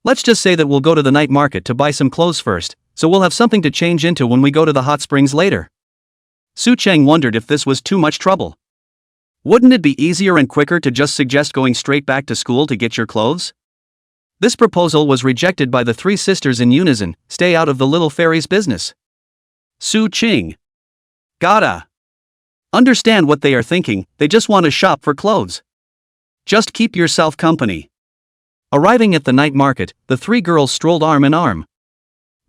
Let's just say that we'll go to the night market to buy some clothes first, so we'll have something to change into when we go to the hot springs later. Su Qing wondered if this was too much trouble. Wouldn't it be easier and quicker to just suggest going straight back to school to get your clothes? This proposal was rejected by the 3 sisters in unison, stay out of the little fairy's business. Su Qing. Gotta understand what they are thinking, they just want to shop for clothes. Just keep yourself company. Arriving at the night market, the 3 girls strolled arm in arm.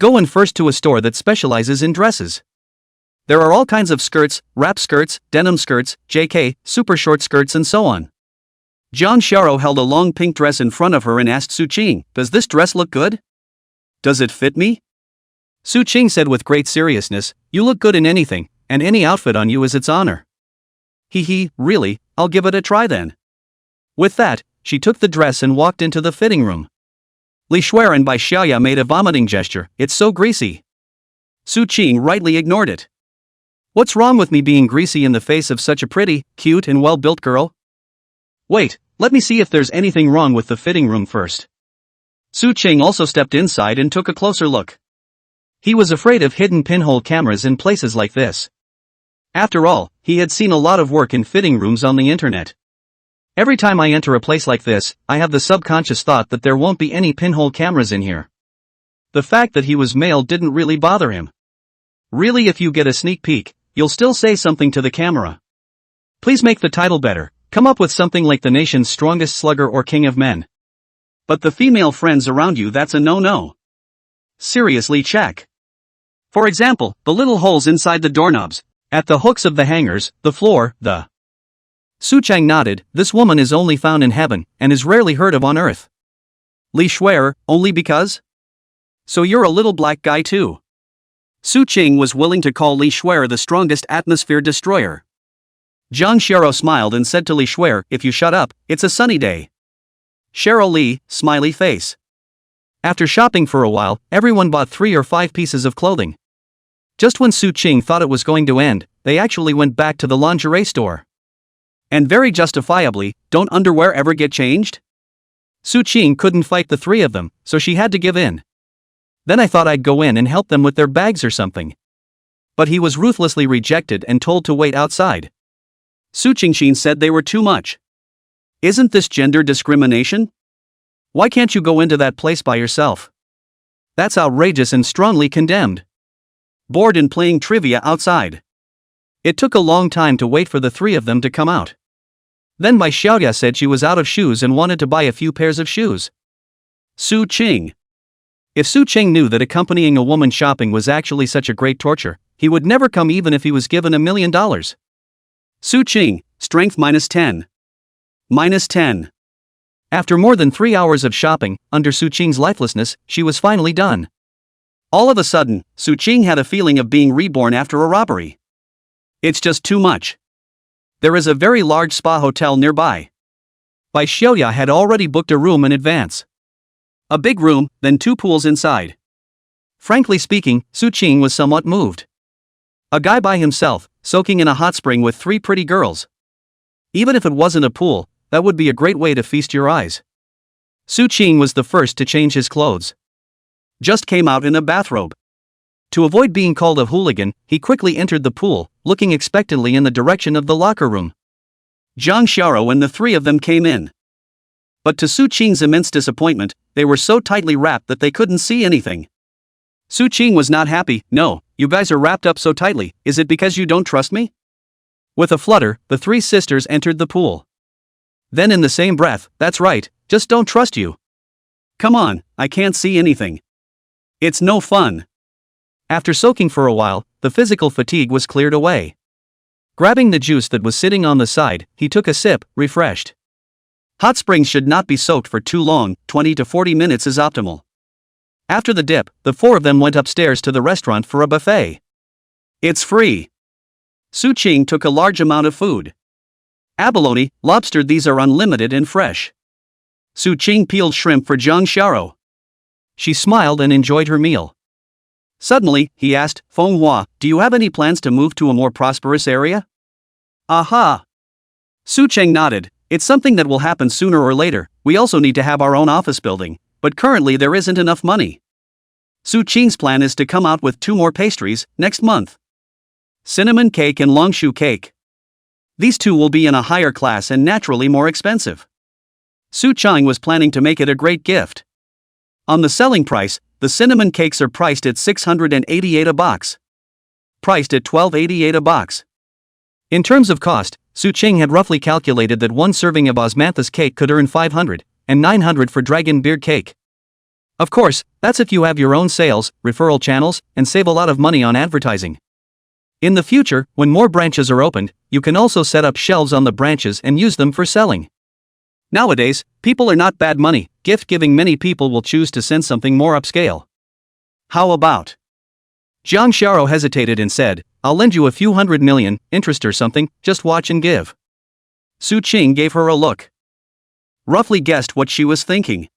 Going first to a store that specializes in dresses. There are all kinds of skirts, wrap skirts, denim skirts, JK, super short skirts and so on. Jiang Sharo held a long pink dress in front of her and asked Su Qing, does this dress look good? Does it fit me? Su Qing said with great seriousness, you look good in anything, and any outfit on you is its honor. Hee, really, I'll give it a try then. With that, she took the dress and walked into the fitting room. Li Shuer and Bai Xiaoya made a vomiting gesture, it's so greasy. Su Qing rightly ignored it. What's wrong with me being greasy in the face of such a pretty, cute and well-built girl? Wait, let me see if there's anything wrong with the fitting room first. Su Qing also stepped inside and took a closer look. He was afraid of hidden pinhole cameras in places like this. After all, he had seen a lot of work in fitting rooms on the internet. Every time I enter a place like this, I have the subconscious thought that there won't be any pinhole cameras in here. The fact that he was male didn't really bother him. Really, if you get a sneak peek, you'll still say something to the camera. Please make the title better, come up with something like the nation's strongest slugger or king of men. But the female friends around you, that's a no-no. Seriously, check. For example, the little holes inside the doorknobs, at the hooks of the hangers, the floor, the... Suchang nodded. This woman is only found in heaven, and is rarely heard of on earth. Li Shuer, only because? So you're a little black guy too. Suching was willing to call Li Shuer the strongest atmosphere destroyer. Jang Shara smiled and said to Li Shuer, if you shut up, it's a sunny day. Shara Li, smiley face. After shopping for a while, everyone bought 3 or 5 pieces of clothing. Just when Suching thought it was going to end, they actually went back to the lingerie store. And very justifiably, don't underwear ever get changed? Suching couldn't fight the 3 of them, so she had to give in. Then I thought I'd go in and help them with their bags or something. But he was ruthlessly rejected and told to wait outside. Suching said they were too much. Isn't this gender discrimination? Why can't you go into that place by yourself? That's outrageous and strongly condemned. Bored and playing trivia outside. It took a long time to wait for the 3 of them to come out. Then my Xiaoya said she was out of shoes and wanted to buy a few pairs of shoes. Suching. If Suching knew that accompanying a woman shopping was actually such a great torture, he would never come even if he was given $1 million. Suching, strength -10. -10. After more than 3 hours of shopping, under Suching's lifelessness, she was finally done. All of a sudden, Suching had a feeling of being reborn after a robbery. It's just too much. There is a very large spa hotel nearby. Bai Xiaoya had already booked a room in advance. A big room, then 2 pools inside. Frankly speaking, Suching was somewhat moved. A guy by himself, soaking in a hot spring with 3 pretty girls. Even if it wasn't a pool, that would be a great way to feast your eyes. Suching was the first to change his clothes. Just came out in a bathrobe. To avoid being called a hooligan, he quickly entered the pool, looking expectantly in the direction of the locker room. Zhang Xiao and the 3 of them came in. But to Suching's immense disappointment, they were so tightly wrapped that they couldn't see anything. Suching was not happy. No, you guys are wrapped up so tightly, is it because you don't trust me? With a flutter, the 3 sisters entered the pool. Then in the same breath, that's right, just don't trust you. Come on, I can't see anything. It's no fun. After soaking for a while, the physical fatigue was cleared away. Grabbing the juice that was sitting on the side, he took a sip, refreshed. Hot springs should not be soaked for too long, 20 to 40 minutes is optimal. After the dip, the 4 of them went upstairs to the restaurant for a buffet. It's free. Suching took a large amount of food. Abalone, lobster, these are unlimited and fresh. Suching peeled shrimp for Zhang Xiao. She smiled and enjoyed her meal. Suddenly, he asked, Fenghua, do you have any plans to move to a more prosperous area? Aha! Sucheng nodded. It's something that will happen sooner or later. We also need to have our own office building, but currently there isn't enough money. Suching's plan is to come out with 2 more pastries next month. Cinnamon cake and longshu cake. These 2 will be in a higher class and naturally more expensive. Sucheng was planning to make it a great gift. On the selling price, the cinnamon cakes are priced at 688 a box. Priced at 1288 a box. In terms of cost, Suching had roughly calculated that 1 serving of osmanthus cake could earn 500, and 900 for dragon beard cake. Of course, that's if you have your own sales, referral channels, and save a lot of money on advertising. In the future, when more branches are opened, you can also set up shelves on the branches and use them for selling. Nowadays, people are not bad money. Gift giving, many people will choose to send something more upscale. How about? Zhang Xiao hesitated and said, I'll lend you a few $100 million, interest or something, just watch and give. Suching gave her a look. Roughly guessed what she was thinking.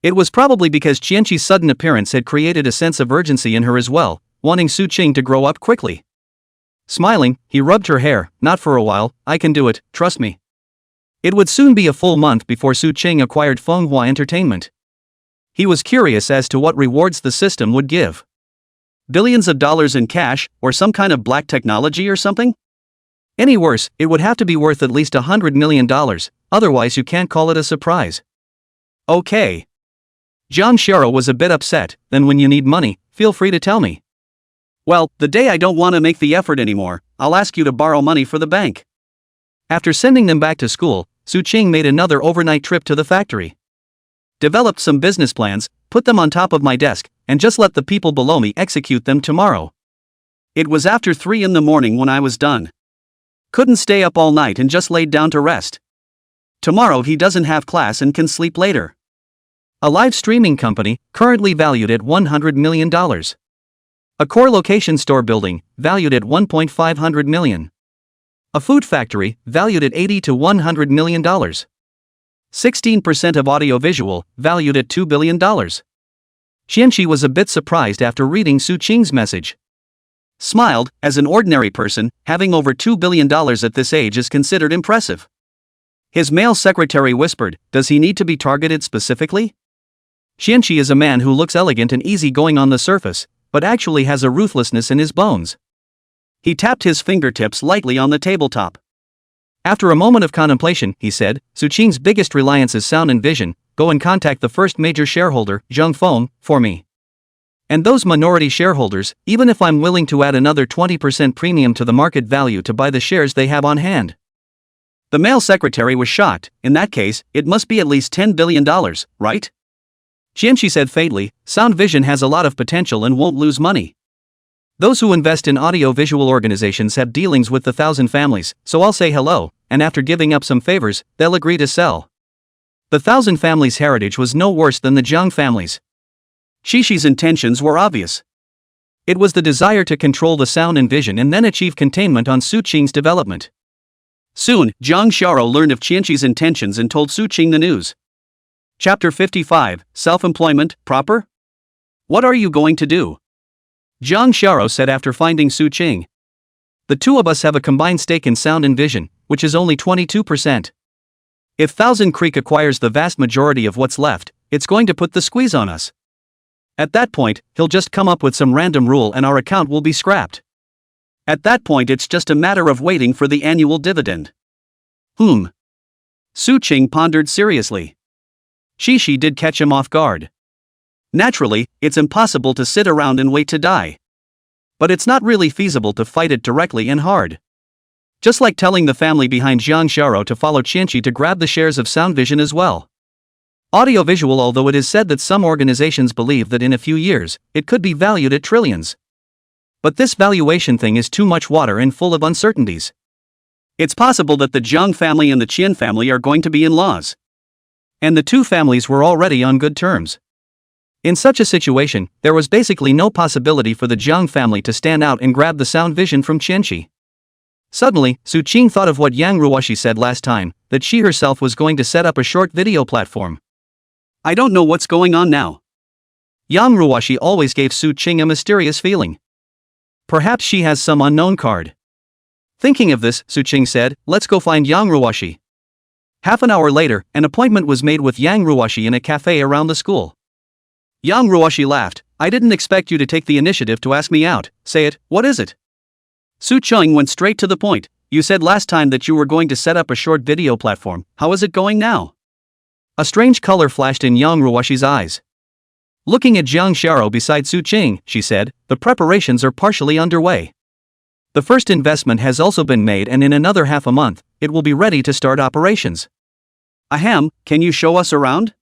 It was probably because Qianqi's sudden appearance had created a sense of urgency in her as well, wanting Suching to grow up quickly. Smiling, he rubbed her hair. Not for a while, I can do it, trust me. It would soon be a full month before Suching acquired Fenghua Entertainment. He was curious as to what rewards the system would give. Billions of dollars in cash, or some kind of black technology or something? Any worse, it would have to be worth at least $100 million, otherwise you can't call it a surprise. Okay. Shara was a bit upset. Then when you need money, feel free to tell me. Well, the day I don't want to make the effort anymore, I'll ask you to borrow money for the bank. After sending them back to school, Su-ching made another overnight trip to the factory. Developed some business plans, put them on top of my desk, and just let the people below me execute them tomorrow. It was after 3 in the morning when I was done. Couldn't stay up all night and just laid down to rest. Tomorrow he doesn't have class and can sleep later. A live streaming company, currently valued at $100 million. A core location store building, valued at $1.5 million. A food factory, valued at $80 to $100 million. 16% of audiovisual, valued at $2 billion. Xianqi was a bit surprised after reading Su-ching's message. Smiled. As an ordinary person, having over $2 billion at this age is considered impressive. His male secretary whispered, "Does he need to be targeted specifically?" Xianqi is a man who looks elegant and easygoing on the surface, but actually has a ruthlessness in his bones. He tapped his fingertips lightly on the tabletop. After a moment of contemplation, he said, "Su-ching's biggest reliance is sound and vision. Go and contact the first major shareholder, Zhang Feng, for me. And those minority shareholders, even if I'm willing to add another 20% premium to the market value to buy the shares they have on hand." The male secretary was shocked. In that case, it must be at least $10 billion, right? Xianqi said faintly, "Sound vision has a lot of potential and won't lose money. Those who invest in audio-visual organizations have dealings with the 1,000 families, so I'll say hello, and after giving up some favors, they'll agree to sell." The 1,000 families' heritage was no worse than the Jang families. Shishi's intentions were obvious. It was the desire to control the sound and vision and then achieve containment on Su-ching's development. Soon, Zhang Shara learned of Qianqi's intentions and told Su-ching the news. Chapter 55, Self-Employment, Proper? What are you going to do? Zhang Shara said after finding Su-ching. The two of us have a combined stake in sound and vision, which is only 22%. If Thousand Creek acquires the vast majority of what's left, it's going to put the squeeze on us. At that point, he'll just come up with some random rule and our account will be scrapped. At that point it's just a matter of waiting for the annual dividend. Su-ching pondered seriously. Shishi did catch him off guard. Naturally, it's impossible to sit around and wait to die. But it's not really feasible to fight it directly and hard. Just like telling the family behind Zhang Shara to follow Qianqi to grab the shares of Sound Vision as well. Audiovisual, although it is said that some organizations believe that in a few years, it could be valued at trillions. But this valuation thing is too much water and full of uncertainties. It's possible that the Zhang family and the Qian family are going to be in-laws. And the two families were already on good terms. In such a situation, there was basically no possibility for the Zhang family to stand out and grab the Sound Vision from Qianqi. Suddenly, Su-ching thought of what Yang Ruwashi said last time, that she herself was going to set up a short video platform. I don't know what's going on now. Yang Ruwashi always gave Su-ching a mysterious feeling. Perhaps she has some unknown card. Thinking of this, Su-ching said, "Let's go find Yang Ruwashi." Half an hour later, an appointment was made with Yang Ruwashi in a cafe around the school. Yang Ruwashi laughed. "I didn't expect you to take the initiative to ask me out. Say it, what is it?" Su-ching went straight to the point. "You said last time that you were going to set up a short video platform. How is it going now?" A strange color flashed in Yang Ruwashi's eyes. Looking at Zhang Shara beside Su-ching, she said, "The preparations are partially underway. The first investment has also been made and in another half a month, it will be ready to start operations." "Ahem, can you show us around?"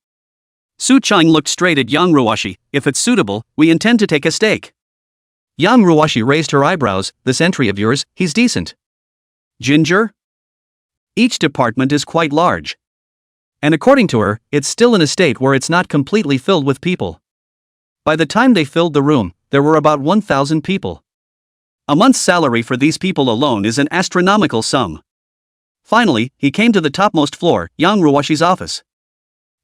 Su-ching looked straight at Yang Ruwashi. "If it's suitable, we intend to take a stake." Yang Ruwashi raised her eyebrows. "This entry of yours, he's decent." "Ginger?" Each department is quite large. And according to her, it's still in a state where it's not completely filled with people. By the time they filled the room, there were about 1,000 people. A month's salary for these people alone is an astronomical sum. Finally, he came to the topmost floor, Yang Ruwashi's office.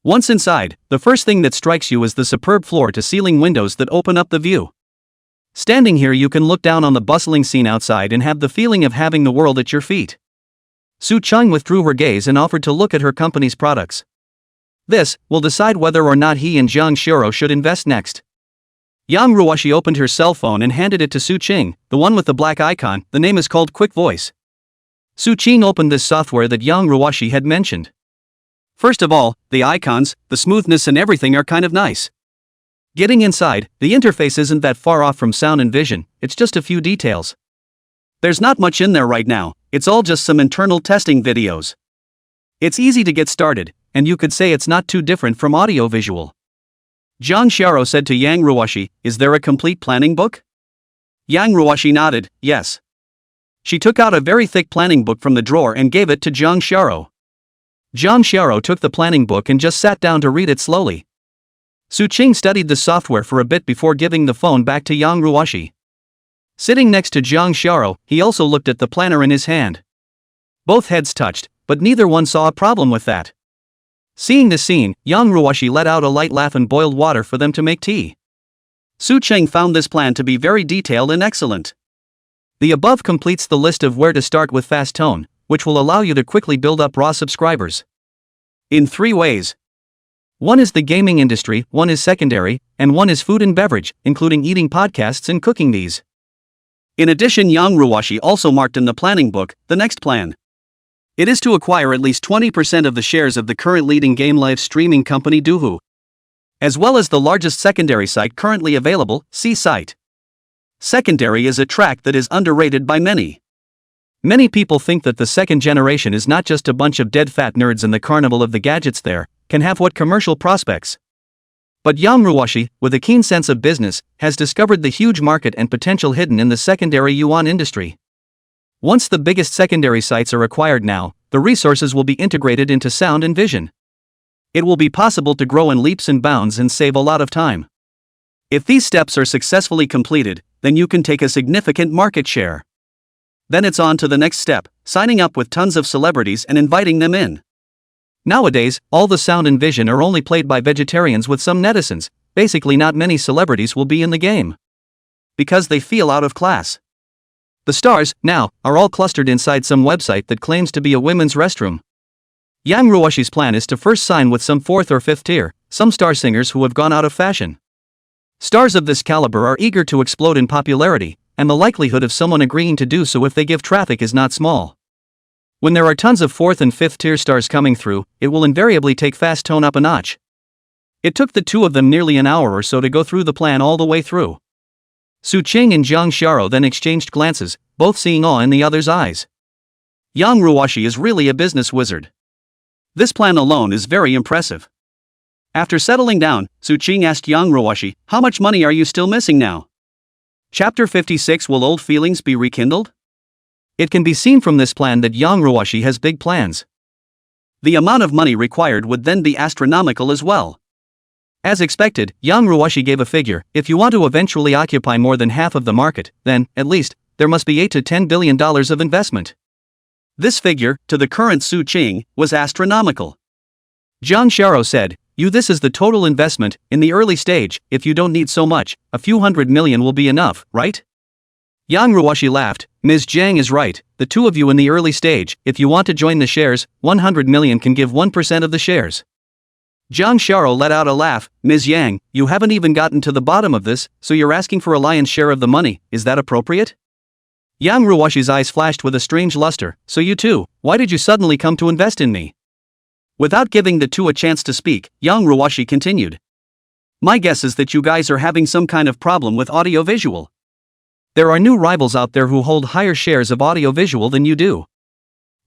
Once inside, the first thing that strikes you is the superb floor-to-ceiling windows that open up the view. Standing here you can look down on the bustling scene outside and have the feeling of having the world at your feet. Su-ching withdrew her gaze and offered to look at her company's products. This will decide whether or not he and Zhang Shara should invest next. Yang Ruwashi opened her cell phone and handed it to Su-ching, the one with the black icon. The name is called Quick Voice. Su-ching opened this software that Yang Ruwashi had mentioned. First of all, the icons, the smoothness and everything are kind of nice. Getting inside, the interface isn't that far off from sound and vision, it's just a few details. There's not much in there right now, it's all just some internal testing videos. It's easy to get started, and you could say it's not too different from audio-visual. Jang Shara said to Yang Ruwashi, "Is there a complete planning book?" Yang Ruwashi nodded, yes. She took out a very thick planning book from the drawer and gave it to Jang Shara. Jang Shara took the planning book and just sat down to read it slowly. Su-ching studied the software for a bit before giving the phone back to Yang Ruwashi. Sitting next to Jang Shara, he also looked at the planner in his hand. Both heads touched, but neither one saw a problem with that. Seeing the scene, Yang Ruwashi let out a light laugh and boiled water for them to make tea. Su-ching found this plan to be very detailed and excellent. The above completes the list of where to start with Fast Tone, which will allow you to quickly build up raw subscribers. In 3 ways. One is the gaming industry, one is secondary, and one is food and beverage, including eating podcasts and cooking these. In addition, Yang Ruwashi also marked in the planning book the next plan. It is to acquire at least 20% of the shares of the current leading game live streaming company Doohoo, as well as the largest secondary site currently available, C Site. Secondary is a track that is underrated by many. Many people think that the second generation is not just a bunch of dead fat nerds in the carnival of the gadgets there, can have what commercial prospects. But Yang Ruwashi, with a keen sense of business, has discovered the huge market and potential hidden in the secondary yuan industry. Once the biggest secondary sites are acquired now, the resources will be integrated into sound and vision. It will be possible to grow in leaps and bounds and save a lot of time. If these steps are successfully completed, then you can take a significant market share. Then it's on to the next step, signing up with tons of celebrities and inviting them in. Nowadays, all the sound and vision are only played by vegetarians with some netizens. Basically not many celebrities will be in the game, because they feel out of class. The stars, now, are all clustered inside some website that claims to be a women's restroom. Yang Ruwashi's plan is to first sign with some 4th or 5th tier, some star singers who have gone out of fashion. Stars of this caliber are eager to explode in popularity, and the likelihood of someone agreeing to do so if they give traffic is not small. When there are tons of 4th and 5th tier stars coming through, it will invariably take Fast Tone up a notch. It took the two of them nearly an hour or so to go through the plan all the way through. Su-ching and Jang Shara then exchanged glances, both seeing awe in the other's eyes. Yang Ruwashi is really a business wizard. This plan alone is very impressive. After settling down, Su-ching asked Yang Ruwashi, "How much money are you still missing now?" Chapter 56. Will old feelings be rekindled? It can be seen from this plan that Yang Ruwashi has big plans. The amount of money required would then be astronomical as well. As expected, Yang Ruwashi gave a figure: if you want to eventually occupy more than half of the market, then, at least, there must be $8 to $10 billion of investment. This figure, to the current Su-ching, was astronomical. Jang Shara said, This is the total investment, in the early stage. If you don't need so much, a few $100 million will be enough, right?" Yang Ruwashi laughed. "Ms. Jang is right, the two of you in the early stage, if you want to join the shares, 100 million can give 1% of the shares." Jang Shara let out a laugh. "Ms. Yang, you haven't even gotten to the bottom of this, so you're asking for a lion's share of the money, is that appropriate?" Yang Ruwashi's eyes flashed with a strange luster. "So you too, why did you suddenly come to invest in me?" Without giving the two a chance to speak, Yang Ruwashi continued. "My guess is that you guys are having some kind of problem with audio-visual. There are new rivals out there who hold higher shares of audio-visual than you do.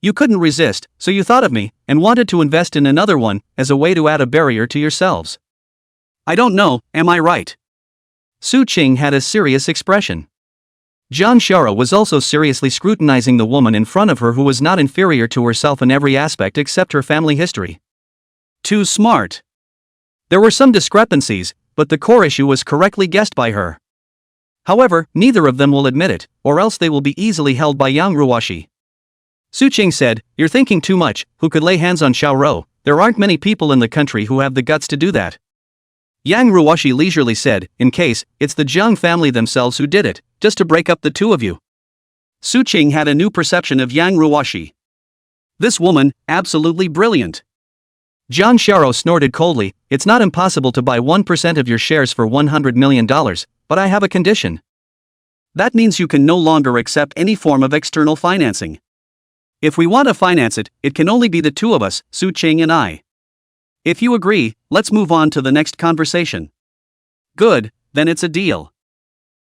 You couldn't resist, so you thought of me, and wanted to invest in another one, as a way to add a barrier to yourselves. I don't know, am I right?" Su-ching had a serious expression. Jang Shara was also seriously scrutinizing the woman in front of her, who was not inferior to herself in every aspect except her family history. Too smart. There were some discrepancies, but the core issue was correctly guessed by her. However, neither of them will admit it, or else they will be easily held by Yang Ruwashi. Su-ching said, "You're thinking too much. Who could lay hands on Xiaoro? There aren't many people in the country who have the guts to do that." Yang Ruwashi leisurely said, "In case, it's the Jang family themselves who did it, just to break up the two of you." Su-ching had a new perception of Yang Ruwashi. This woman, absolutely brilliant. Jang Shara snorted coldly. "It's not impossible to buy 1% of your shares for $100 million, but I have a condition. That means you can no longer accept any form of external financing. If we want to finance it, it can only be the two of us, Su-ching and I. If you agree, let's move on to the next conversation. Good, then it's a deal.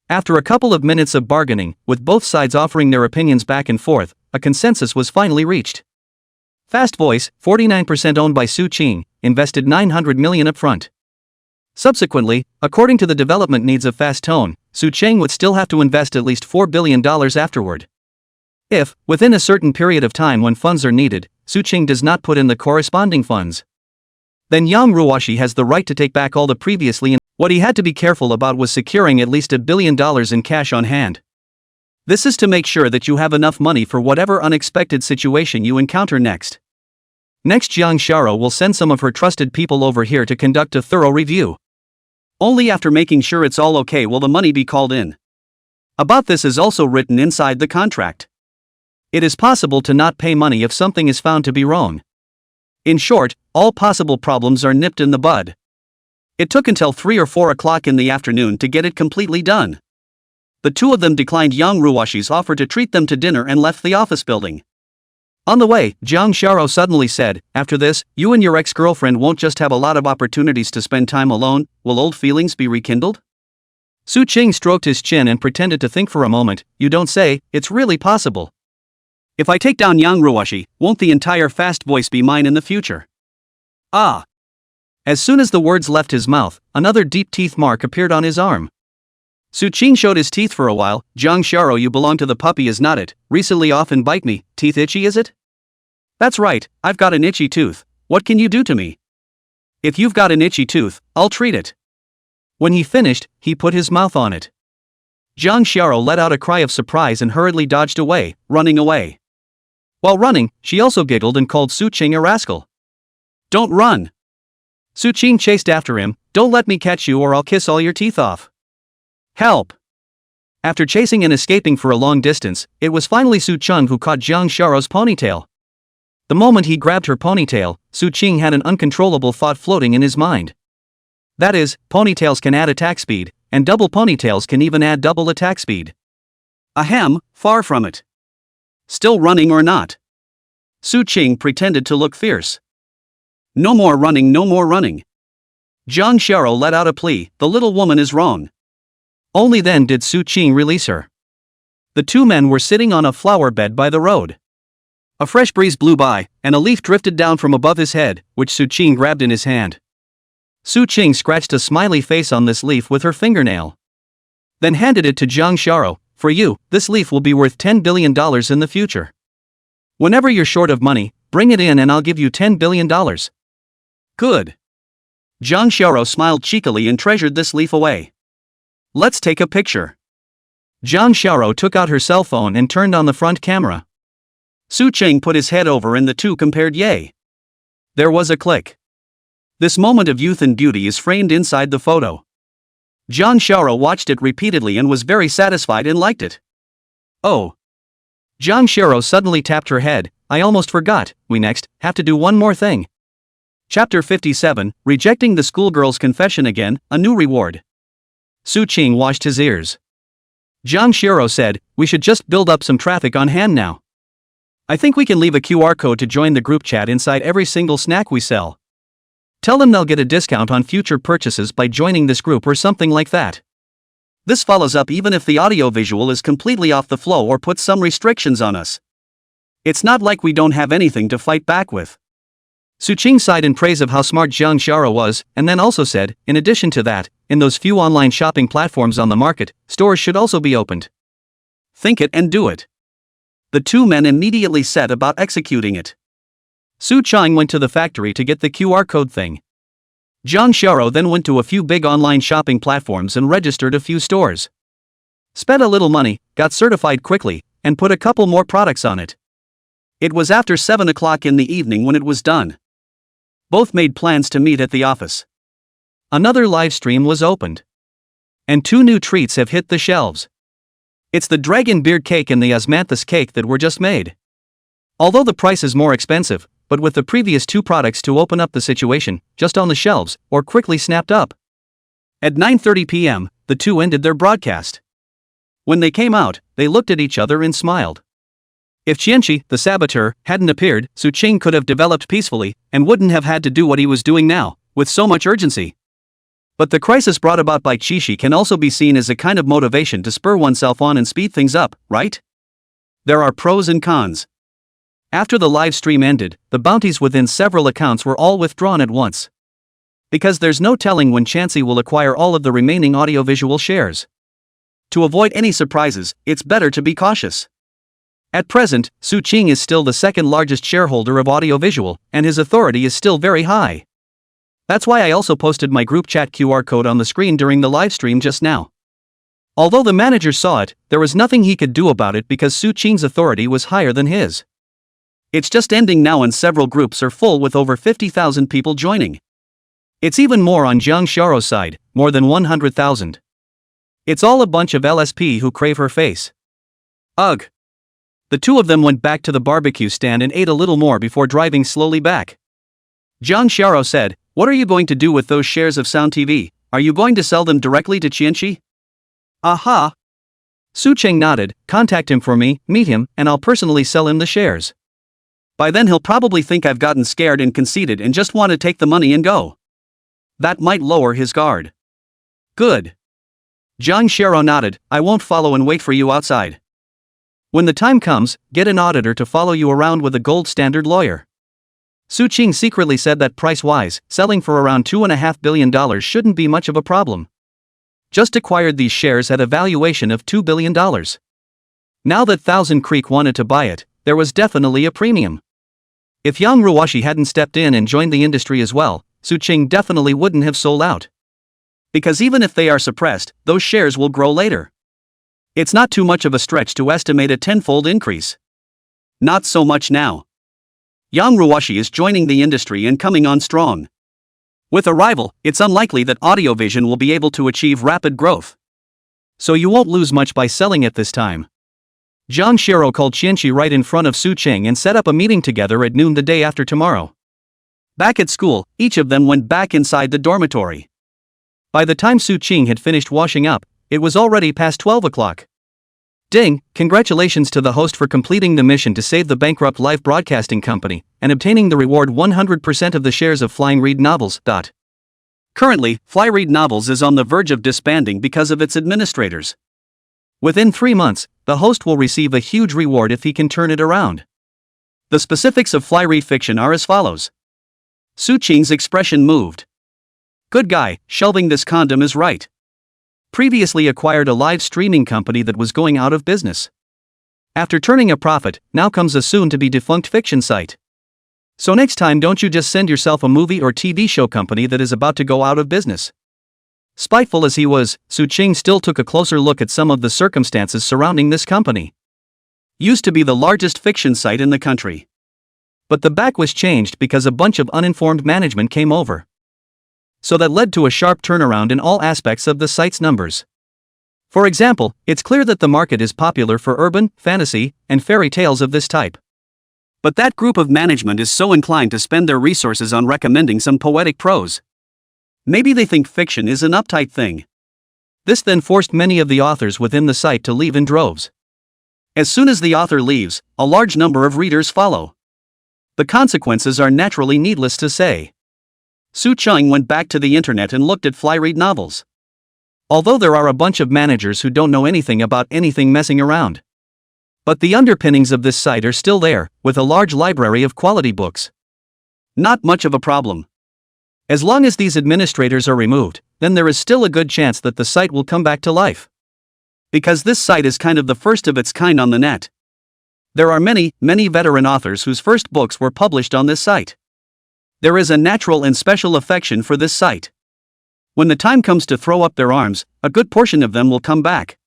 After a couple of minutes of bargaining, with both sides offering their opinions back and forth, a consensus was finally reached. Fast Voice, 49% owned by Su Ching, invested 900 million upfront. Subsequently, according to the development needs of Fast Tone, Su Ching would still have to invest at least $4 billion afterward. If, within a certain period of time when funds are needed, Su Ching does not put in the corresponding funds, then Yang Ruoshi has the right to take back all the previously. What he had to be careful about was securing at least $1 billion in cash on hand. This is to make sure that you have enough money for whatever unexpected situation you encounter next. Next, Yang Shara will send some of her trusted people over here to conduct a thorough review. Only after making sure it's all okay will the money be called in. About this is also written inside the contract. It is possible to not pay money if something is found to be wrong. In short, all possible problems are nipped in the bud. It took until 3 or 4 o'clock in the afternoon to get it completely done. The two of them declined Yang Ruoshi's offer to treat them to dinner and left the office building. On the way, Jang Sharo suddenly said, "After this, you and your ex-girlfriend won't just have a lot of opportunities to spend time alone, will old feelings be rekindled?" Su Ching stroked his chin and pretended to think for a moment. "You don't say, it's really possible. If I take down Yang Ruoshi, won't the entire Fast Voice be mine in the future?" Ah! As soon as the words left his mouth, another deep teeth mark appeared on his arm. Su Ching showed his teeth for a while. "Jang Sharo, you belong to the puppy, is not it? Recently off and bite me, teeth itchy is it?" "That's right, I've got an itchy tooth. What can you do to me?" "If you've got an itchy tooth, I'll treat it." When he finished, he put his mouth on it. Jang Sharo let out a cry of surprise and hurriedly dodged away, running away. While running, she also giggled and called Su Ching a rascal. "Don't run!" Su Ching chased after him. "Don't let me catch you or I'll kiss all your teeth off." "Help!" After chasing and escaping for a long distance, it was finally Su Ching who caught Jang Sharo's ponytail. The moment he grabbed her ponytail, Su Ching had an uncontrollable thought floating in his mind. That is, ponytails can add attack speed, and double ponytails can even add double attack speed. Ahem, far from it. Still running or not? Su Ching pretended to look fierce. "No more running, no more running." Jang Sharo let out a plea, "The little woman is wrong." Only then did Su Ching release her. The two men were sitting on a flower bed by the road. A fresh breeze blew by, and a leaf drifted down from above his head, which Su Ching grabbed in his hand. Su Ching scratched a smiley face on this leaf with her fingernail. Then handed it to Jang Sharo. "For you, this leaf will be worth $10 billion in the future. Whenever you're short of money, bring it in and I'll give you $10 billion. Good. Jang Sharo smiled cheekily and treasured this leaf away. "Let's take a picture." Jang Sharo took out her cell phone and turned on the front camera. Su Ching put his head over and the two compared. Yay! There was a click. This moment of youth and beauty is framed inside the photo. Jang Sharo watched it repeatedly and was very satisfied and liked it. Oh. Jang Sharo suddenly tapped her head. "I almost forgot, we next have to do one more thing." Chapter 57, Rejecting the Schoolgirl's Confession Again, a New Reward. Su Ching washed his ears. Jang Sharo said, "We should just build up some traffic on hand now. I think we can leave a QR code to join the group chat inside every single snack we sell. Tell them they'll get a discount on future purchases by joining this group or something like that. This follows up even if the audio-visual is completely off the flow or puts some restrictions on us. It's not like we don't have anything to fight back with." Su Ching sighed in praise of how smart Jang Sharo was, and then also said, "In addition to that, in those few online shopping platforms on the market, stores should also be opened. Think it and do it." The two men immediately set about executing it. Su Ching went to the factory to get the QR code thing. Jang Sharo then went to a few big online shopping platforms and registered a few stores. Spent a little money, got certified quickly, and put a couple more products on it. It was after 7 o'clock in the evening when it was done. Both made plans to meet at the office. Another live stream was opened. And 2 new treats have hit the shelves. It's the dragon beard cake and the osmanthus cake that were just made. Although the price is more expensive, but with the previous 2 products to open up the situation, just on the shelves, or quickly snapped up. At 9:30 p.m., the two ended their broadcast. When they came out, they looked at each other and smiled. If Qianqi, the saboteur, hadn't appeared, Su Qing could have developed peacefully, and wouldn't have had to do what he was doing now, with so much urgency. But the crisis brought about by Qishi can also be seen as a kind of motivation to spur oneself on and speed things up, right? There are pros and cons. After the live stream ended, the bounties within several accounts were all withdrawn at once. Because there's no telling when Chansey will acquire all of the remaining audiovisual shares. To avoid any surprises, it's better to be cautious. At present, Su Qing is still the second largest shareholder of audiovisual, and his authority is still very high. That's why I also posted my group chat QR code on the screen during the live stream just now. Although the manager saw it, there was nothing he could do about it because Su Qing's authority was higher than his. It's just ending now and several groups are full with over 50,000 people joining. It's even more on Jang Sharo's side, more than 100,000. It's all a bunch of LSP who crave her face. Ugh. The two of them went back to the barbecue stand and ate a little more before driving slowly back. Jang Sharo said, "What are you going to do with those shares of Sound TV? Are you going to sell them directly to Qianqi?" Aha! Su Cheng nodded, "Contact him for me, meet him, and I'll personally sell him the shares. By then he'll probably think I've gotten scared and conceited and just want to take the money and go. That might lower his guard." Good. Jang Sharo nodded, "I won't follow and wait for you outside. When the time comes, get an auditor to follow you around with a gold standard lawyer." Su Qing secretly said that price-wise, selling for around $2.5 billion shouldn't be much of a problem. Just acquired these shares at a valuation of $2 billion. Now that Thousand Creek wanted to buy it, there was definitely a premium. If Yang Ruwashi hadn't stepped in and joined the industry as well, Su Qing definitely wouldn't have sold out. Because even if they are suppressed, those shares will grow later. It's not too much of a stretch to estimate a tenfold increase. Not so much now. Yang Ruwashi is joining the industry and coming on strong. With a rival, it's unlikely that Audiovision will be able to achieve rapid growth. So you won't lose much by selling it this time. Zhang Shiro called Qianqi right in front of Su Qing and set up a meeting together at noon the day after tomorrow. Back at school, each of them went back inside the dormitory. By the time Su Qing had finished washing up, it was already past 12 o'clock. Ding, congratulations to the host for completing the mission to save the bankrupt live broadcasting company, and obtaining the reward 100% of the shares of Flying Reed Novels. Currently, Fly Reed Novels is on the verge of disbanding because of its administrators. Within 3 months, the host will receive a huge reward if he can turn it around. The specifics of Fly Reed Fiction are as follows. Su Qing's expression moved. Good guy, shelving this condom is right. Previously acquired a live streaming company that was going out of business. After turning a profit, now comes a soon-to-be defunct fiction site. So next time don't you just send yourself a movie or TV show company that is about to go out of business. Spiteful as he was, Su Qing still took a closer look at some of the circumstances surrounding this company. Used to be the largest fiction site in the country. But the back was changed because a bunch of uninformed management came over. So that led to a sharp turnaround in all aspects of the site's numbers. For example, it's clear that the market is popular for urban, fantasy, and fairy tales of this type. But that group of management is so inclined to spend their resources on recommending some poetic prose. Maybe they think fiction is an uptight thing. This then forced many of the authors within the site to leave in droves. As soon as the author leaves, a large number of readers follow. The consequences are naturally needless to say. Su Qing went back to the internet and looked at Fly Reed Novels. Although there are a bunch of managers who don't know anything about anything messing around. But the underpinnings of this site are still there, with a large library of quality books. Not much of a problem. As long as these administrators are removed, then there is still a good chance that the site will come back to life. Because this site is kind of the first of its kind on the net. There are many veteran authors whose first books were published on this site. There is a natural and special affection for this site. When the time comes to throw up their arms, a good portion of them will come back.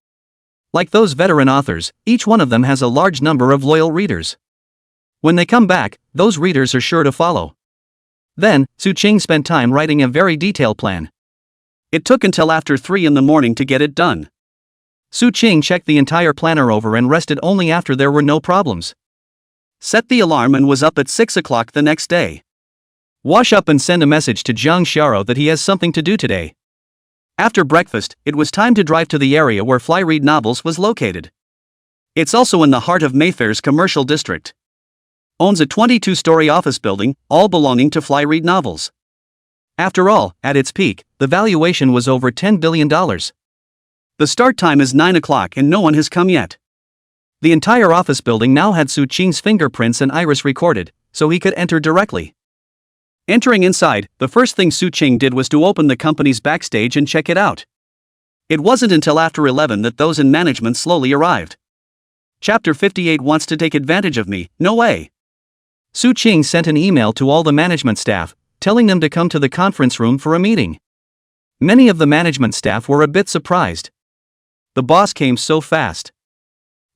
Like those veteran authors, each one of them has a large number of loyal readers. When they come back, those readers are sure to follow. Then, Su Qing spent time writing a very detailed plan. It took until after 3 in the morning to get it done. Su Qing checked the entire planner over and rested only after there were no problems. Set the alarm and was up at 6 o'clock the next day. Wash up and send a message to Zhang Xiao that he has something to do today. After breakfast, it was time to drive to the area where Fly Reed Novels was located. It's also in the heart of Mayfair's commercial district. Owns a 22-story office building, all belonging to Fly Read Novels. After all, at its peak, the valuation was over $10 billion. The start time is 9 o'clock and no one has come yet. The entire office building now had Su Qing's fingerprints and iris recorded, so he could enter directly. Entering inside, the first thing Su Qing did was to open the company's backstage and check it out. It wasn't until after 11 that those in management slowly arrived. Chapter 58 wants to take advantage of me, no way. Su Qing sent an email to all the management staff, telling them to come to the conference room for a meeting. Many of the management staff were a bit surprised. The boss came so fast.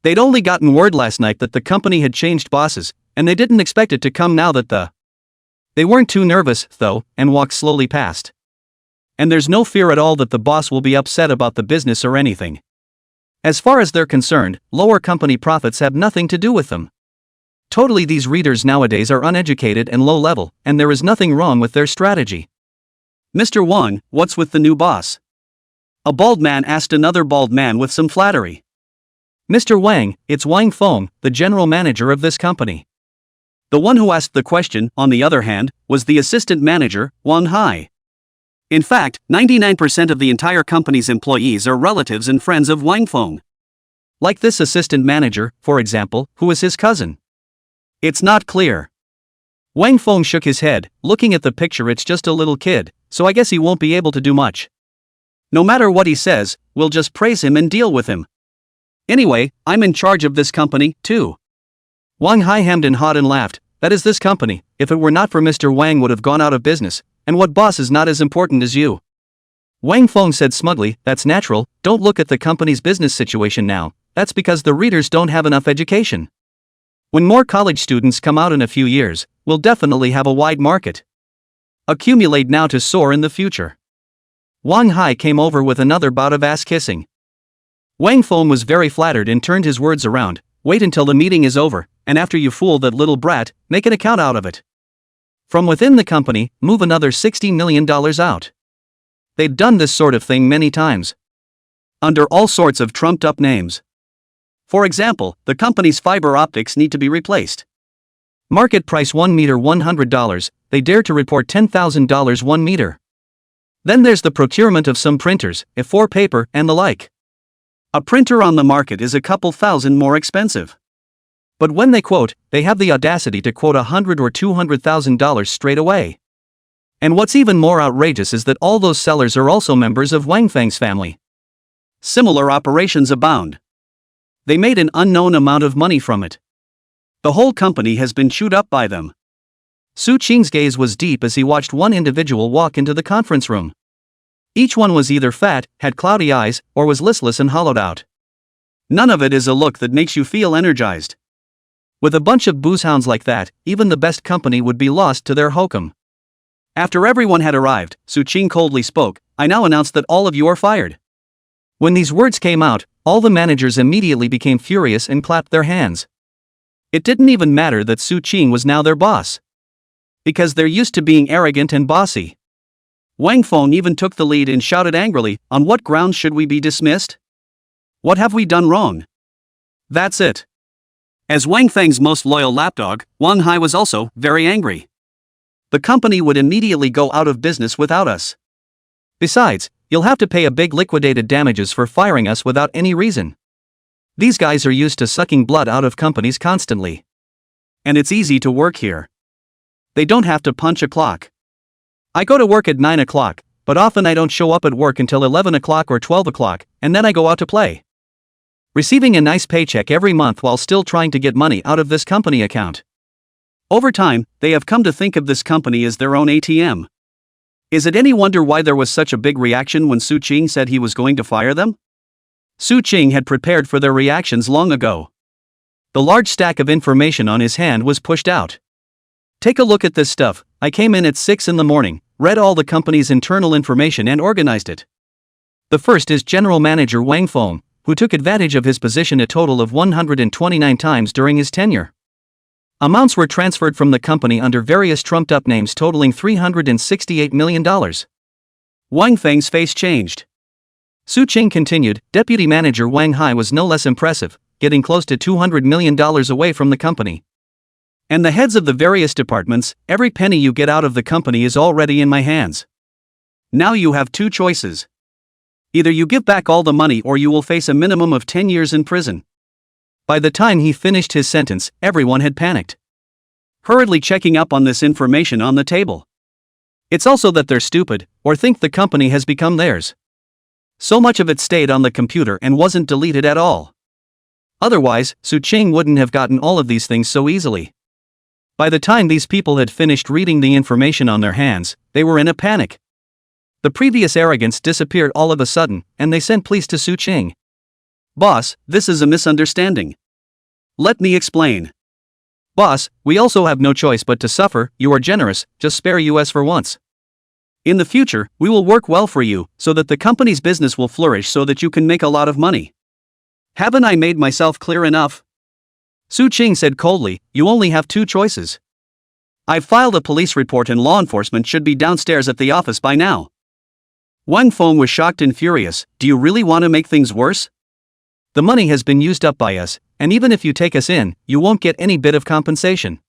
They'd only gotten word last night that the company had changed bosses, and they didn't expect it to come now that They weren't too nervous, though, and walked slowly past. And there's no fear at all that the boss will be upset about the business or anything. As far as they're concerned, lower company profits have nothing to do with them. Totally, these readers nowadays are uneducated and low level, and there is nothing wrong with their strategy. Mr. Wang, what's with the new boss? A bald man asked another bald man with some flattery. Mr. Wang, it's Wang Feng, the general manager of this company. The one who asked the question, on the other hand, was the assistant manager, Wang Hai. In fact, 99% of the entire company's employees are relatives and friends of Wang Feng. Like this assistant manager, for example, who is his cousin. It's not clear. Wang Feng shook his head, looking at the picture. It's just a little kid, so I guess he won't be able to do much. No matter what he says, we'll just praise him and deal with him. Anyway, I'm in charge of this company, too. Wang Hai hemmed and hawed and laughed. That is, this company, if it were not for Mr. Wang, would have gone out of business, and what boss is not as important as you? Wang Feng said smugly, that's natural, don't look at the company's business situation now, that's because the readers don't have enough education. When more college students come out in a few years, we'll definitely have a wide market. Accumulate now to soar in the future. Wang Hai came over with another bout of ass-kissing. Wang Feng was very flattered and turned his words around. Wait until the meeting is over, and after you fool that little brat, make an account out of it. From within the company, move another $60 million out. They'd done this sort of thing many times. Under all sorts of trumped-up names. For example, the company's fiber optics need to be replaced. Market price 1 meter $100, they dare to report $10,000 1 meter. Then there's the procurement of some printers, A4 paper, and the like. A printer on the market is a couple thousand more expensive. But when they quote, they have the audacity to quote $100,000 or $200,000 straight away. And what's even more outrageous is that all those sellers are also members of Wang Feng's family. Similar operations abound. They made an unknown amount of money from it. The whole company has been chewed up by them. Su Qing's gaze was deep as he watched one individual walk into the conference room. Each one was either fat, had cloudy eyes, or was listless and hollowed out. None of it is a look that makes you feel energized. With a bunch of boozehounds like that, even the best company would be lost to their hokum. After everyone had arrived, Su Qing coldly spoke, I now announce that all of you are fired. When these words came out, all the managers immediately became furious and clapped their hands. It didn't even matter that Su Qing was now their boss. Because they're used to being arrogant and bossy. Wang Feng even took the lead and shouted angrily, on what grounds should we be dismissed? What have we done wrong? That's it. As Wang Feng's most loyal lapdog, Wang Hai was also very angry. The company would immediately go out of business without us. Besides, you'll have to pay a big liquidated damages for firing us without any reason. These guys are used to sucking blood out of companies constantly. And it's easy to work here. They don't have to punch a clock. I go to work at 9 o'clock, but often I don't show up at work until 11 o'clock or 12 o'clock, and then I go out to play. Receiving a nice paycheck every month while still trying to get money out of this company account. Over time, they have come to think of this company as their own ATM. Is it any wonder why there was such a big reaction when Su Qing said he was going to fire them? Su Qing had prepared for their reactions long ago. The large stack of information on his hand was pushed out. Take a look at this stuff. I came in at 6 in the morning, read all the company's internal information and organized it. The first is General Manager Wang Feng, who took advantage of his position a total of 129 times during his tenure. Amounts were transferred from the company under various trumped-up names totaling $368 million. Wang Feng's face changed. Su Qing continued, Deputy Manager Wang Hai was no less impressive, getting close to $200 million away from the company. And the heads of the various departments, every penny you get out of the company is already in my hands. Now you have two choices. Either you give back all the money or you will face a minimum of 10 years in prison. By the time he finished his sentence, everyone had panicked, hurriedly checking up on this information on the table. It's also that they're stupid, or think the company has become theirs. So much of it stayed on the computer and wasn't deleted at all. Otherwise, Su Ching wouldn't have gotten all of these things so easily. By the time these people had finished reading the information on their hands, they were in a panic. The previous arrogance disappeared all of a sudden, and they sent pleas to Su Ching. "Boss, this is a misunderstanding. Let me explain." "Boss, we also have no choice but to suffer. You are generous, just spare us for once. In the future, we will work well for you, so that the company's business will flourish so that you can make a lot of money. Haven't I made myself clear enough?" Su Ching said coldly, "You only have two choices. I've filed a police report and law enforcement should be downstairs at the office by now." Wang Feng was shocked and furious. "Do you really want to make things worse? The money has been used up by us, and even if you take us in, you won't get any bit of compensation.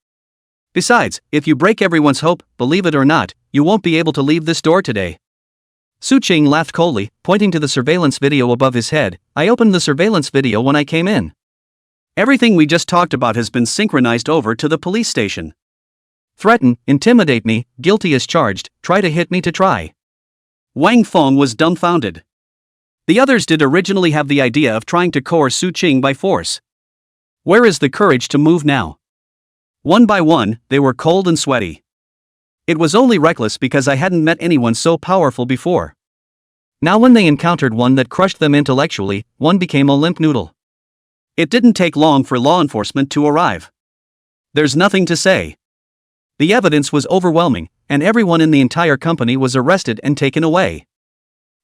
Besides, if you break everyone's hope, believe it or not, you won't be able to leave this door today." Su Ching laughed coldly, pointing to the surveillance video above his head. "I opened the surveillance video when I came in. Everything we just talked about has been synchronized over to the police station. Threaten, intimidate me, guilty as charged, try to hit me to try." Wang Feng was dumbfounded. The others did originally have the idea of trying to coerce Su Ching by force. Where is the courage to move now? One by one, they were cold and sweaty. It was only reckless because I hadn't met anyone so powerful before. Now when they encountered one that crushed them intellectually, one became a limp noodle. It didn't take long for law enforcement to arrive. There's nothing to say. The evidence was overwhelming, and everyone in the entire company was arrested and taken away.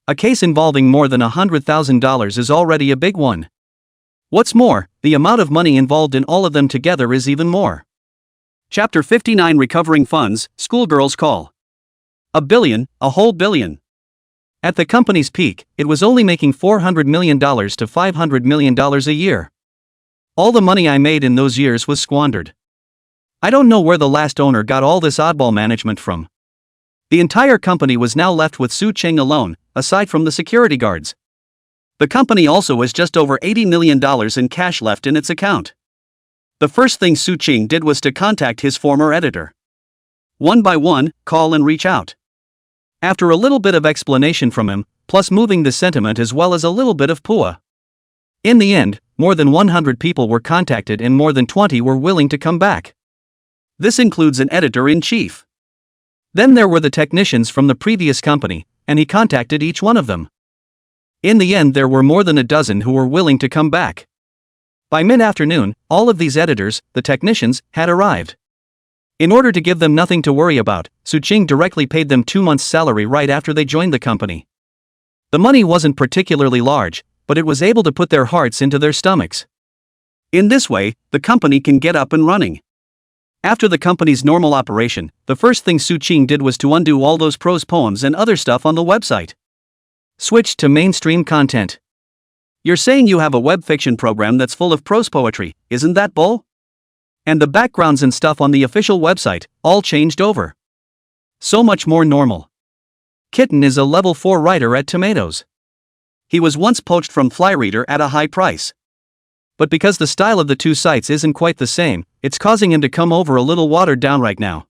A case involving more than $100,000 is already a big one. What's more, the amount of money involved in all of them together is even more. Chapter 59 Recovering Funds, Schoolgirls Call. $1 billion, a whole billion. At the company's peak, it was only making $400 million to $500 million a year. All the money I made in those years was squandered. I don't know where the last owner got all this oddball management from. The entire company was now left with Su Ching alone, aside from the security guards. The company also has just over $80 million in cash left in its account. The first thing Su Ching did was to contact his former editor. One by one, call and reach out. After a little bit of explanation from him, plus moving the sentiment as well as a little bit of plea. In the end, more than 100 people were contacted and more than 20 were willing to come back. This includes an editor-in-chief. Then there were the technicians from the previous company, and he contacted each one of them. In the end there were more than a dozen who were willing to come back. By mid-afternoon, all of these editors, the technicians, had arrived. In order to give them nothing to worry about, Su Ching directly paid them 2 months' salary right after they joined the company. The money wasn't particularly large, but it was able to put their hearts into their stomachs. In this way, the company can get up and running. After the company's normal operation, the first thing Su Ching did was to undo all those prose poems and other stuff on the website. Switch to mainstream content. You're saying you have a web fiction program that's full of prose poetry, isn't that bull? And the backgrounds and stuff on the official website, all changed over. So much more normal. Kitten is a level 4 writer at Tomatoes. He was once poached from Flyreader at a high price. But because the style of the two sites isn't quite the same, it's causing him to come over a little watered down right now.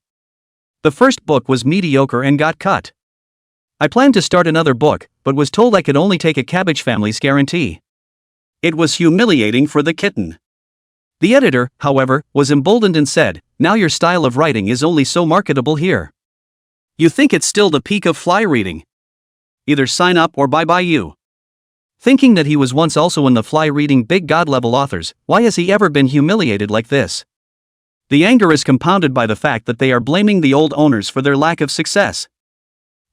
The first book was mediocre and got cut. I planned to start another book, but was told I could only take a Cabbage Family's guarantee. It was humiliating for the kitten. The editor, however, was emboldened and said, "Now your style of writing is only so marketable here. You think it's still the peak of fly reading? Either sign up or bye-bye you." Thinking that he was once also in the fly reading big god-level authors, why has he ever been humiliated like this? The anger is compounded by the fact that they are blaming the old owners for their lack of success.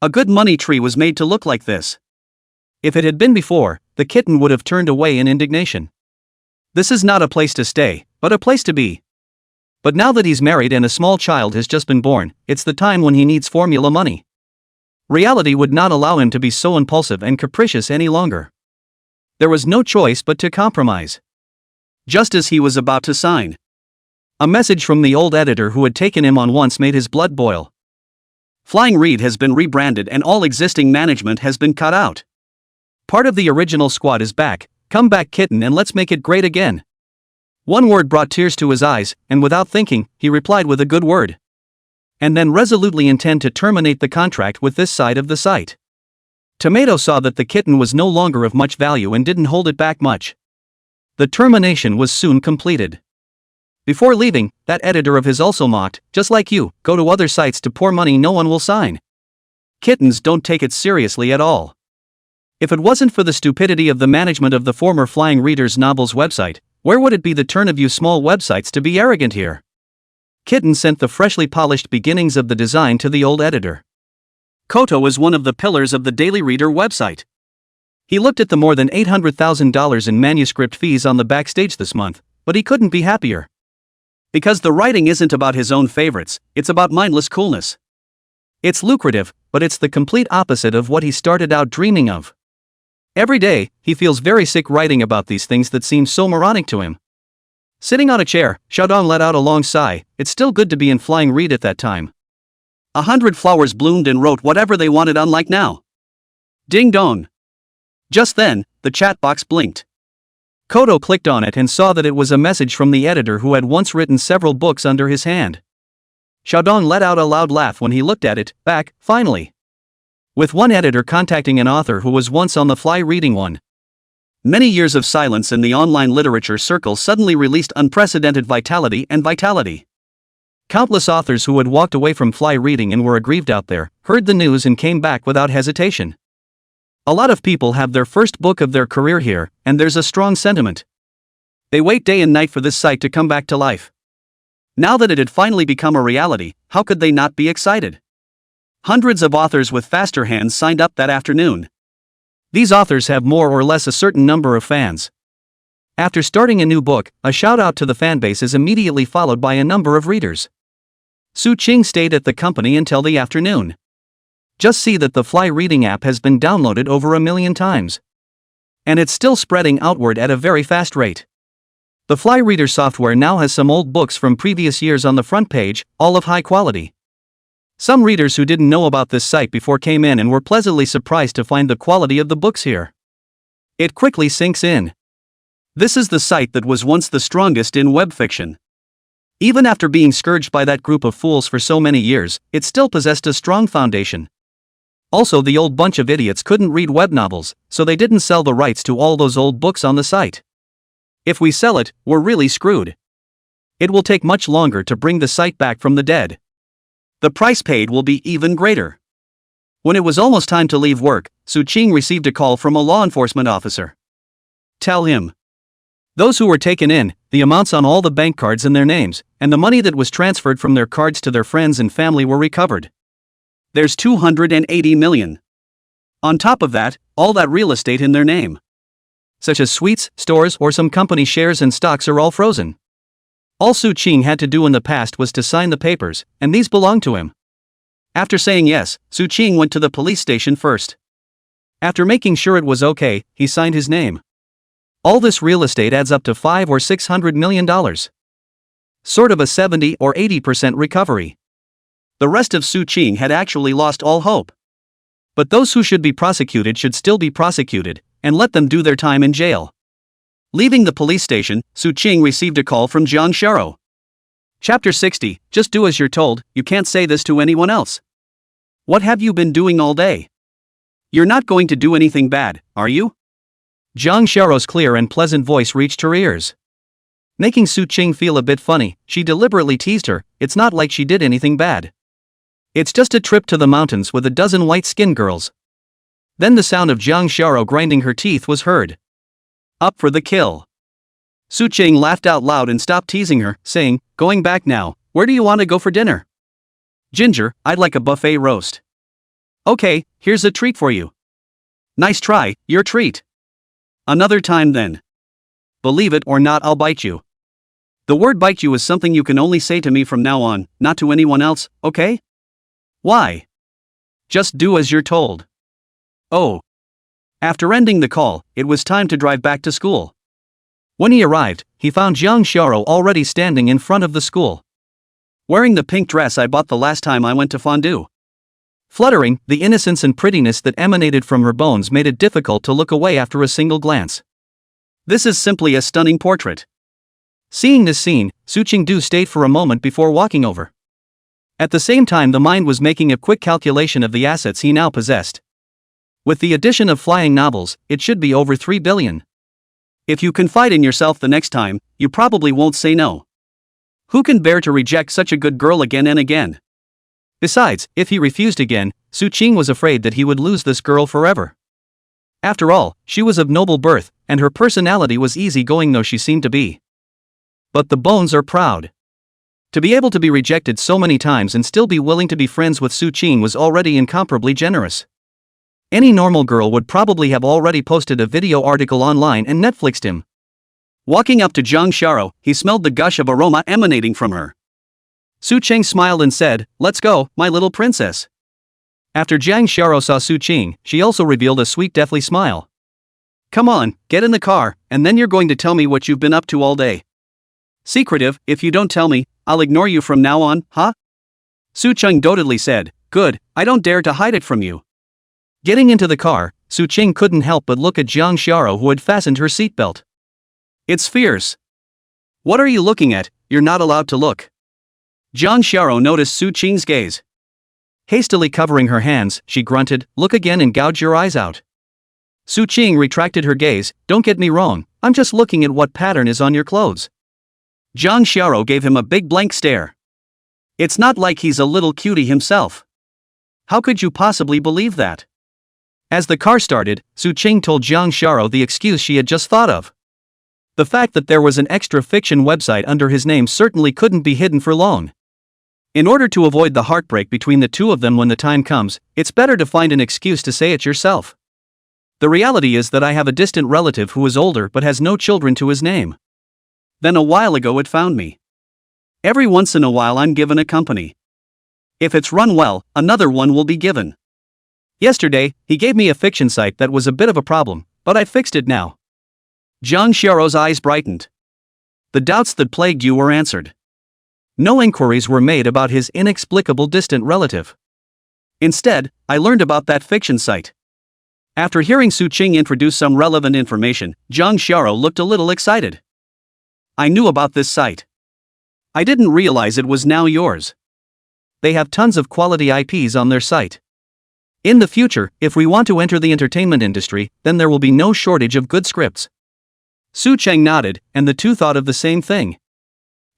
A good money tree was made to look like this. If it had been before, the kitten would have turned away in indignation. This is not a place to stay, but a place to be. But now that he's married and a small child has just been born, it's the time when he needs formula money. Reality would not allow him to be so impulsive and capricious any longer. There was no choice but to compromise. Just as he was about to sign, a message from the old editor who had taken him on once made his blood boil. Flying Reed has been rebranded and all existing management has been cut out. Part of the original squad is back. Come back, kitten, and let's make it great again. One word brought tears to his eyes, and without thinking, he replied with a good word. And then resolutely intend to terminate the contract with this side of the site. Tomato saw that the kitten was no longer of much value and didn't hold it back much. The termination was soon completed. Before leaving, that editor of his also mocked, just like you, go to other sites to pour money no one will sign. Kittens don't take it seriously at all. If it wasn't for the stupidity of the management of the former Flying Readers novels website, where would it be the turn of you small websites to be arrogant here? Kitten sent the freshly polished beginnings of the design to the old editor. Koto is one of the pillars of the Daily Reader website. He looked at the more than $800,000 in manuscript fees on the backstage this month, but he couldn't be happier. Because the writing isn't about his own favorites, it's about mindless coolness. It's lucrative, but it's the complete opposite of what he started out dreaming of. Every day, he feels very sick writing about these things that seem so moronic to him. Sitting on a chair, Showdown let out a long sigh. It's still good to be in Flying Reed at that time. 100 flowers bloomed and wrote whatever they wanted, unlike now. Ding dong. Just then, the chat box blinked. Koto clicked on it and saw that it was a message from the editor who had once written several books under his hand. Showdown let out a loud laugh when he looked at it, back, finally. With one editor contacting an author who was once on the fly reading one. Many years of silence in the online literature circle suddenly released unprecedented vitality and vitality. Countless authors who had walked away from fly reading and were aggrieved out there, heard the news and came back without hesitation. A lot of people have their first book of their career here, and there's a strong sentiment. They wait day and night for this site to come back to life. Now that it had finally become a reality, how could they not be excited? Hundreds of authors with faster hands signed up that afternoon. These authors have more or less a certain number of fans. After starting a new book, a shout out to the fanbase is immediately followed by a number of readers. Su Ching stayed at the company until the afternoon. Just see that the Fly Reading app has been downloaded over 1 million times. And it's still spreading outward at a very fast rate. The Fly Reader software now has some old books from previous years on the front page, all of high quality. Some readers who didn't know about this site before came in and were pleasantly surprised to find the quality of the books here. It quickly sinks in. This is the site that was once the strongest in web fiction. Even after being scourged by that group of fools for so many years, it still possessed a strong foundation. Also, the old bunch of idiots couldn't read web novels, so they didn't sell the rights to all those old books on the site. If we sell it, we're really screwed. It will take much longer to bring the site back from the dead. The price paid will be even greater. When it was almost time to leave work, Su Ching received a call from a law enforcement officer. Tell him. Those who were taken in, the amounts on all the bank cards and their names, and the money that was transferred from their cards to their friends and family were recovered. There's 280 million. On top of that, all that real estate in their name, such as suites, stores, or some company shares and stocks, are all frozen. All Su Ching had to do in the past was to sign the papers, and these belonged to him. After saying yes, Su Ching went to the police station first. After making sure it was okay, he signed his name. All this real estate adds up to $500 or $600 million. Sort of a 70 or 80% recovery. The rest of Su Ching had actually lost all hope. But those who should be prosecuted should still be prosecuted, and let them do their time in jail. Leaving the police station, Su Ching received a call from Jang Shara. Chapter 60, just do as you're told, you can't say this to anyone else. What have you been doing all day? You're not going to do anything bad, are you? Jang Shara's clear and pleasant voice reached her ears. Making Su Ching feel a bit funny, she deliberately teased her, it's not like she did anything bad. It's just a trip to the mountains with a dozen white-skinned girls. Then the sound of Jang Shara grinding her teeth was heard. Up for the kill. Su Ching laughed out loud and stopped teasing her, saying, going back now, where do you want to go for dinner? Ginger, I'd like a buffet roast. Okay, here's a treat for you. Nice try, your treat. Another time then. Believe it or not, I'll bite you. The word bite you is something you can only say to me from now on, not to anyone else, okay? Why? Just do as you're told. Oh. After ending the call, it was time to drive back to school. When he arrived, he found Jang Shara already standing in front of the school, wearing the pink dress I bought the last time I went to fondue. Fluttering, the innocence and prettiness that emanated from her bones made it difficult to look away after a single glance. This is simply a stunning portrait. Seeing this scene, Su Ching-du stayed for a moment before walking over. At the same time, the mind was making a quick calculation of the assets he now possessed. With the addition of flying novels, it should be over 3 billion. If you confide in yourself the next time, you probably won't say no. Who can bear to reject such a good girl again and again? Besides, if he refused again, Su Ching was afraid that he would lose this girl forever. After all, she was of noble birth, and her personality was easygoing though she seemed to be. But the bones are proud. To be able to be rejected so many times and still be willing to be friends with Su Ching was already incomparably generous. Any normal girl would probably have already posted a video article online and Netflixed him. Walking up to Jang Shara, he smelled the gush of aroma emanating from her. Su Ching smiled and said, "Let's go, my little princess." After Jang Shara saw Su Ching, she also revealed a sweet deathly smile. "Come on, get in the car, and then you're going to tell me what you've been up to all day." "Secretive, if you don't tell me, I'll ignore you from now on, huh?" Su Ching doggedly said, "Good, I don't dare to hide it from you." Getting into the car, Su Ching couldn't help but look at Jang Shara, who had fastened her seatbelt. "It's fierce." "What are you looking at? You're not allowed to look." Jang Shara noticed Su Ching's gaze. Hastily covering her hands, she grunted, "Look again and gouge your eyes out." Su Ching retracted her gaze, "Don't get me wrong, I'm just looking at what pattern is on your clothes." Jang Shara gave him a big blank stare. It's not like he's a little cutie himself. How could you possibly believe that? As the car started, Su Ching told Jang Shara the excuse she had just thought of. The fact that there was an extra fiction website under his name certainly couldn't be hidden for long. In order to avoid the heartbreak between the two of them when the time comes, it's better to find an excuse to say it yourself. The reality is that I have a distant relative who is older but has no children to his name. Then a while ago it found me. Every once in a while I'm given a company. If it's run well, another one will be given. Yesterday, he gave me a fiction site that was a bit of a problem, but I fixed it now. Jang Shara's eyes brightened. The doubts that plagued you were answered. No inquiries were made about his inexplicable distant relative. Instead, I learned about that fiction site. After hearing Su Ching introduce some relevant information, Jang Shara looked a little excited. I knew about this site. I didn't realize it was now yours. They have tons of quality IPs on their site. In the future, if we want to enter the entertainment industry, then there will be no shortage of good scripts. Su Ching nodded, and the two thought of the same thing.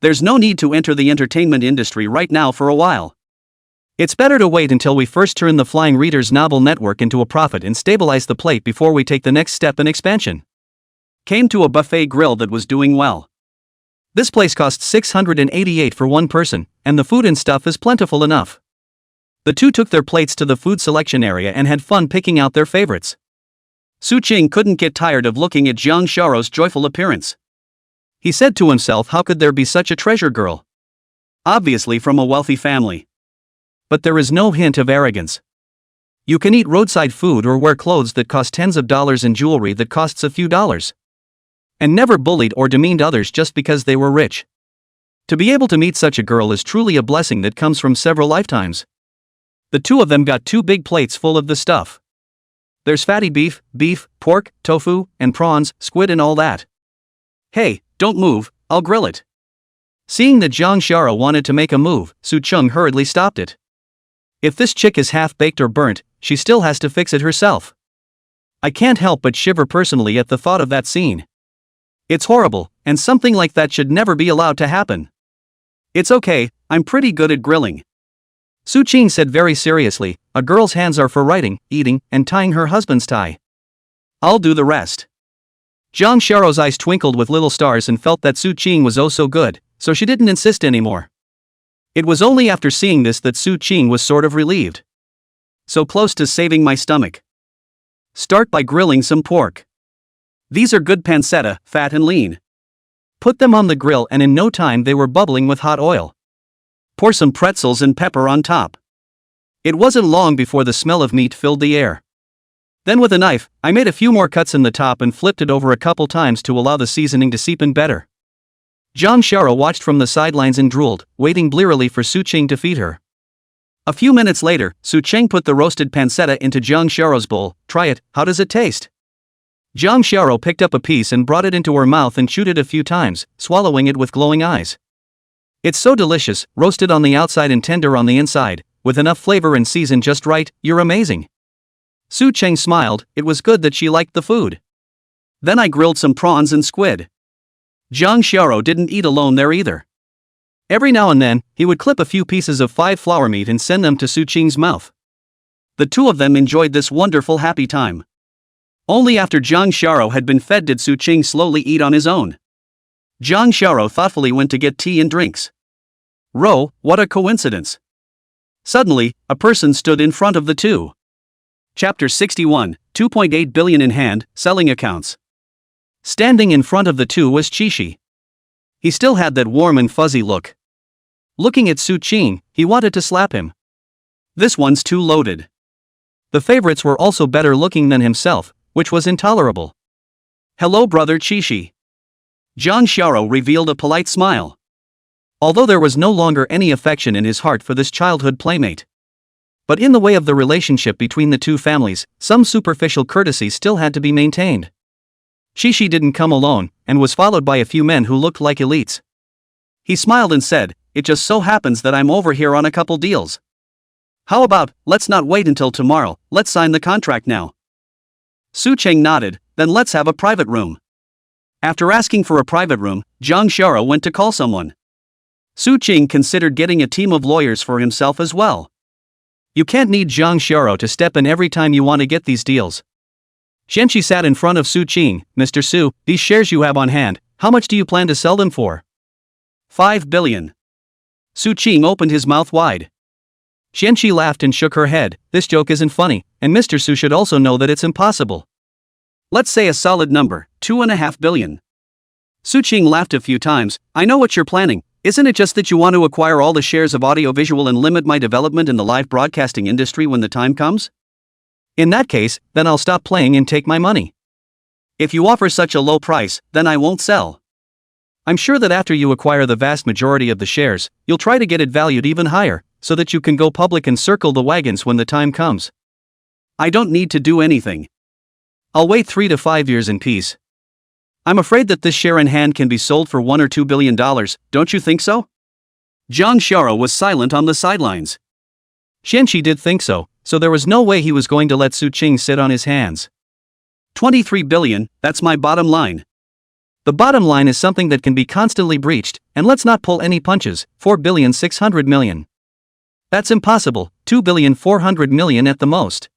There's no need to enter the entertainment industry right now for a while. It's better to wait until we first turn the Flying Readers novel network into a profit and stabilize the plate before we take the next step in expansion. Came to a buffet grill that was doing well. This place costs 688 for one person, and the food and stuff is plentiful enough. The two took their plates to the food selection area and had fun picking out their favorites. Su Ching couldn't get tired of looking at Jang Shara's joyful appearance. He said to himself, how could there be such a treasure girl? Obviously from a wealthy family. But there is no hint of arrogance. You can eat roadside food or wear clothes that cost tens of dollars and jewelry that costs a few dollars. And never bullied or demeaned others just because they were rich. To be able to meet such a girl is truly a blessing that comes from several lifetimes. The two of them got 2 big plates full of the stuff. There's fatty beef, pork, tofu, and prawns, squid and all that. Hey, don't move, I'll grill it. Seeing that Jang Shara wanted to make a move, Su Ching hurriedly stopped it. If this chick is half-baked or burnt, she still has to fix it herself. I can't help but shiver personally at the thought of that scene. It's horrible, and something like that should never be allowed to happen. It's okay, I'm pretty good at grilling. Su Ching said very seriously, a girl's hands are for writing, eating, and tying her husband's tie. I'll do the rest. Jang Shara's eyes twinkled with little stars and felt that Su Ching was oh so good, so she didn't insist anymore. It was only after seeing this that Su Ching was sort of relieved. So close to saving my stomach. Start by grilling some pork. These are good pancetta, fat and lean. Put them on the grill and in no time they were bubbling with hot oil. Pour some pretzels and pepper on top. It wasn't long before the smell of meat filled the air. Then with a knife, I made a few more cuts in the top and flipped it over a couple times to allow the seasoning to seep in better. Jang Shara watched from the sidelines and drooled, waiting blearily for Su Ching to feed her. A few minutes later, Su Ching put the roasted pancetta into Jang Shara's bowl. Try it, how does it taste? Jang Shara picked up a piece and brought it into her mouth and chewed it a few times, swallowing it with glowing eyes. It's so delicious, roasted on the outside and tender on the inside, with enough flavor and season just right. You're amazing. Su Ching smiled. It was good that she liked the food. Then I grilled some prawns and squid. Jang Shara didn't eat alone there either. Every now and then, he would clip a few pieces of 5 flower meat and send them to Su Ching's mouth. The two of them enjoyed this wonderful happy time. Only after Jang Shara had been fed did Su Ching slowly eat on his own. Jang Shara thoughtfully went to get tea and drinks. What a coincidence. Suddenly, a person stood in front of the two. Chapter 61, 2.8 billion in hand, selling accounts. Standing in front of the two was Chishi. He still had that warm and fuzzy look. Looking at Su Ching, he wanted to slap him. This one's too loaded. The favorites were also better looking than himself, which was intolerable. Hello brother Chishi. Jang Shara revealed a polite smile. Although there was no longer any affection in his heart for this childhood playmate. But in the way of the relationship between the two families, some superficial courtesy still had to be maintained. Chishi didn't come alone, and was followed by a few men who looked like elites. He smiled and said, "It just so happens that I'm over here on a couple deals. How about, let's not wait until tomorrow, let's sign the contract now." Su Ching nodded. Then let's have a private room. After asking for a private room, Jang Shara went to call someone. Su Ching considered getting a team of lawyers for himself as well. You can't need Jang Shara to step in every time you want to get these deals. Xianqi sat in front of Su Ching. "Mr. Su, these shares you have on hand, how much do you plan to sell them for?" 5 billion. Su Ching opened his mouth wide. Xianqi laughed and shook her head. "This joke isn't funny, and Mr. Su should also know that it's impossible. Let's say a solid number, 2.5 billion. Su Ching laughed a few times. "I know what you're planning. Isn't it just that you want to acquire all the shares of audiovisual and limit my development in the live broadcasting industry when the time comes? In that case, then I'll stop playing and take my money. If you offer such a low price, then I won't sell. I'm sure that after you acquire the vast majority of the shares, you'll try to get it valued even higher, so that you can go public and circle the wagons when the time comes. I don't need to do anything. I'll wait 3 to 5 years in peace. I'm afraid that this share in hand can be sold for $1 or $2 billion, don't you think so?" Jang Shara was silent on the sidelines. Xianqi did think so there was no way he was going to let Su Ching sit on his hands. 23 billion, that's my bottom line. The bottom line is something that can be constantly breached, and let's not pull any punches. 4,600 million. That's impossible, 2,400 million at the most.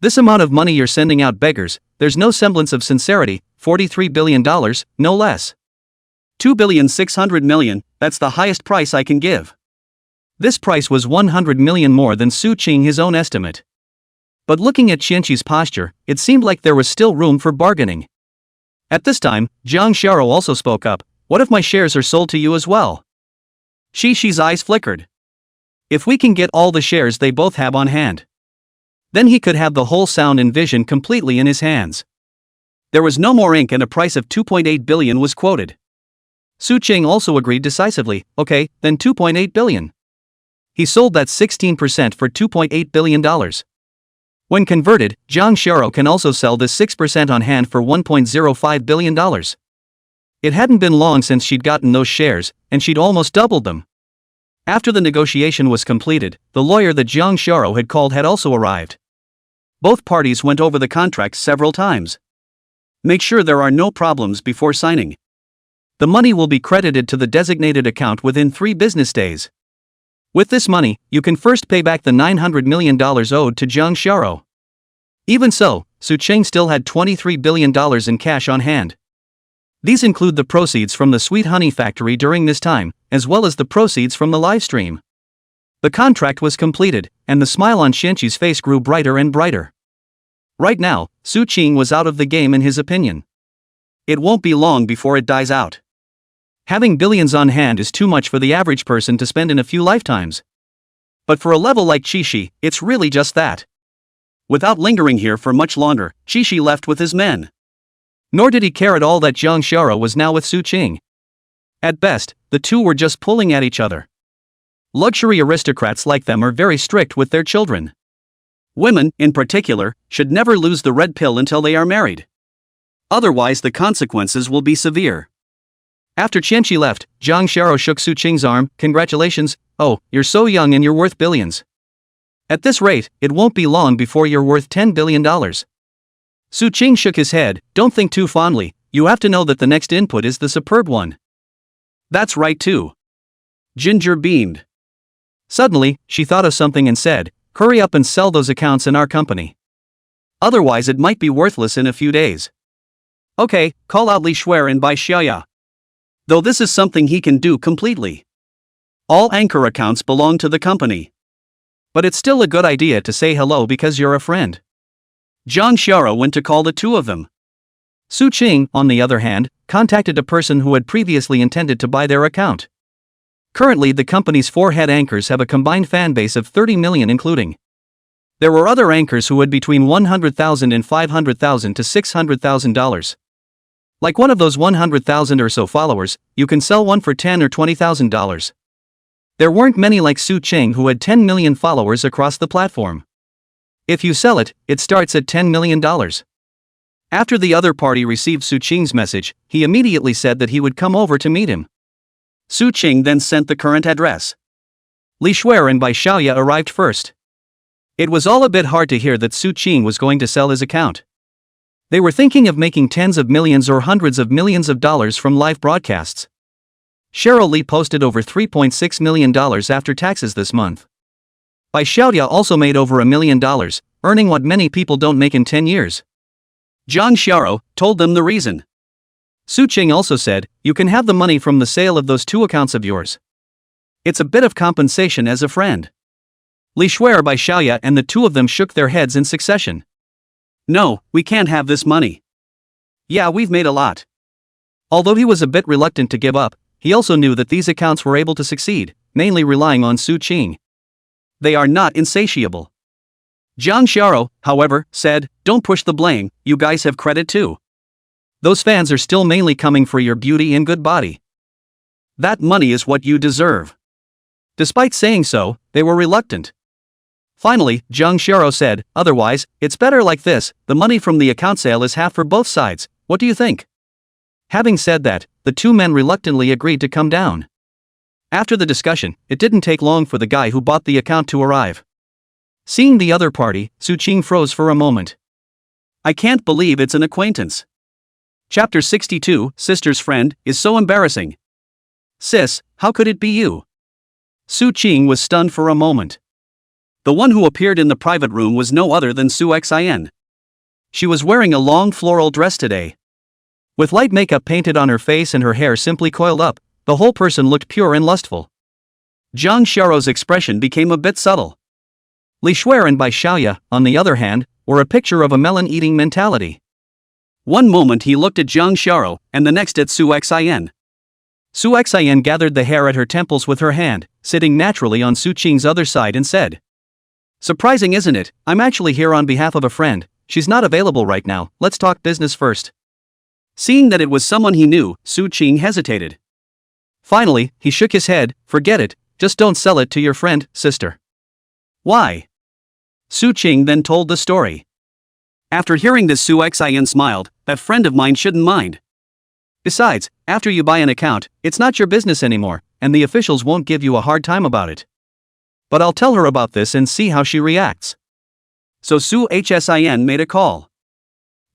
This amount of money you're sending out beggars, there's no semblance of sincerity. $43 billion, no less. 2,600 million, that's the highest price I can give. This price was 100 million more than Su Ching his own estimate. But looking at Xianqi's posture, it seemed like there was still room for bargaining. At this time, Jang Shara also spoke up. "What if my shares are sold to you as well?" Xishi's eyes flickered. If we can get all the shares they both have on hand, then he could have the whole sound and vision completely in his hands. There was no more ink and a price of 2.8 billion was quoted. Su Ching also agreed decisively. "Okay, then 2.8 billion. He sold that 16% for $2.8 billion. When converted, Jang Shara can also sell this 6% on hand for $1.05 billion. It hadn't been long since she'd gotten those shares, and she'd almost doubled them. After the negotiation was completed, the lawyer that Jang Shara had called had also arrived. Both parties went over the contract several times. Make sure there are no problems before signing. The money will be credited to the designated account within 3 business days. With this money, you can first pay back the $900 million owed to Jang Shara. Even so, Su Ching still had $23 billion in cash on hand. These include the proceeds from the Sweet Honey Factory during this time, as well as the proceeds from the live stream. The contract was completed, and the smile on Xianqi's face grew brighter and brighter. Right now, Su Ching was out of the game in his opinion. It won't be long before it dies out. Having billions on hand is too much for the average person to spend in a few lifetimes. But for a level like Xishi, it's really just that. Without lingering here for much longer, Shishi left with his men. Nor did he care at all that Jang Shara was now with Su Qing. At best, the two were just pulling at each other. Luxury aristocrats like them are very strict with their children. Women, in particular, should never lose the red pill until they are married. Otherwise the consequences will be severe. After Qianqi left, Jang Shara shook Su Qing's arm. Congratulations, oh, you're so young and you're worth billions. At this rate, it won't be long before you're worth $10 billion. Su Qing shook his head. Don't think too fondly, you have to know that the next input is the superb one. That's right too. Ginger beamed. Suddenly, she thought of something and said, hurry up and sell those accounts in our company. Otherwise it might be worthless in a few days. Okay, call out Li Shuer and buy Xiaoya. Though this is something he can do completely. All anchor accounts belong to the company. But it's still a good idea to say hello because you're a friend. Jang Shara went to call the two of them. Su Qing, on the other hand, contacted a person who had previously intended to buy their account. Currently the company's 4 head anchors have a combined fan base of 30 million including. There were other anchors who had between 100,000 and 500,000 to $600,000. Like one of those 100,000 or so followers, you can sell one for $10,000 or $20,000. There weren't many like Su Qing who had 10 million followers across the platform. If you sell it, it starts at $10 million. After the other party received Su Qing's message, he immediately said that he would come over to meet him. Su Qing then sent the current address. Li Shuer and Bai Xiaoya arrived first. It was all a bit hard to hear that Su Qing was going to sell his account. They were thinking of making tens of millions or hundreds of millions of dollars from live broadcasts. Cheryl Lee posted over $3.6 million after taxes this month. Bai Xiaoya also made over $1 million, earning what many people don't make in 10 years. Jang Xiao told them the reason. Su Qing also said, you can have the money from the sale of those 2 accounts of yours. It's a bit of compensation as a friend. Li Shuer, Bai Xiaoya and the two of them shook their heads in succession. No, we can't have this money. Yeah, we've made a lot. Although he was a bit reluctant to give up, he also knew that these accounts were able to succeed, mainly relying on Su Qing. They are not insatiable. Jang Xiao, however, said, don't push the blame, you guys have credit too. Those fans are still mainly coming for your beauty and good body. That money is what you deserve. Despite saying so, they were reluctant. Finally, Jang Xiao said, otherwise, it's better like this, the money from the account sale is half for both sides, what do you think? Having said that, the two men reluctantly agreed to come down. After the discussion, it didn't take long for the guy who bought the account to arrive. Seeing the other party, Su Qing froze for a moment. I can't believe it's an acquaintance. Chapter 62, Sister's Friend, is so embarrassing. Sis, how could it be you? Su Qing was stunned for a moment. The one who appeared in the private room was no other than Su Xin. She was wearing a long floral dress today. With light makeup painted on her face and her hair simply coiled up, the whole person looked pure and lustful. Jang Xiao's expression became a bit subtle. Li Shuer and Bai Xiaoya, on the other hand, were a picture of a melon-eating mentality. One moment he looked at Jang Xiao, and the next at Su Xin. Su Xin gathered the hair at her temples with her hand, sitting naturally on Su Qing's other side and said, surprising isn't it, I'm actually here on behalf of a friend, she's not available right now, let's talk business first. Seeing that it was someone he knew, Su Qing hesitated. Finally, he shook his head, forget it, just don't sell it to your friend, sister. Why? Su Qing then told the story. After hearing this, Su Xin smiled, that friend of mine shouldn't mind. Besides, after you buy an account, it's not your business anymore, and the officials won't give you a hard time about it. But I'll tell her about this and see how she reacts. So Su Xin made a call.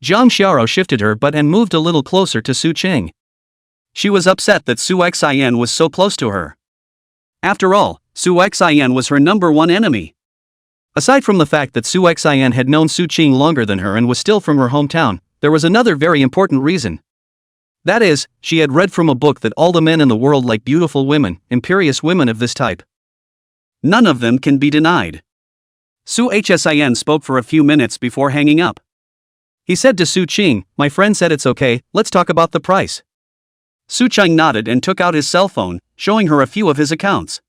Jang Xiao shifted her butt and moved a little closer to Su Qing. She was upset that Su Xin was so close to her. After all, Su Xin was her #1 enemy. Aside from the fact that Su Xin had known Su Qing longer than her and was still from her hometown, there was another very important reason. That is, she had read from a book that all the men in the world like beautiful women, imperious women of this type. None of them can be denied. Su Xin spoke for a few minutes before hanging up. He said to Su Qing, my friend said it's okay, let's talk about the price. Su Qing nodded and took out his cell phone, showing her a few of his accounts.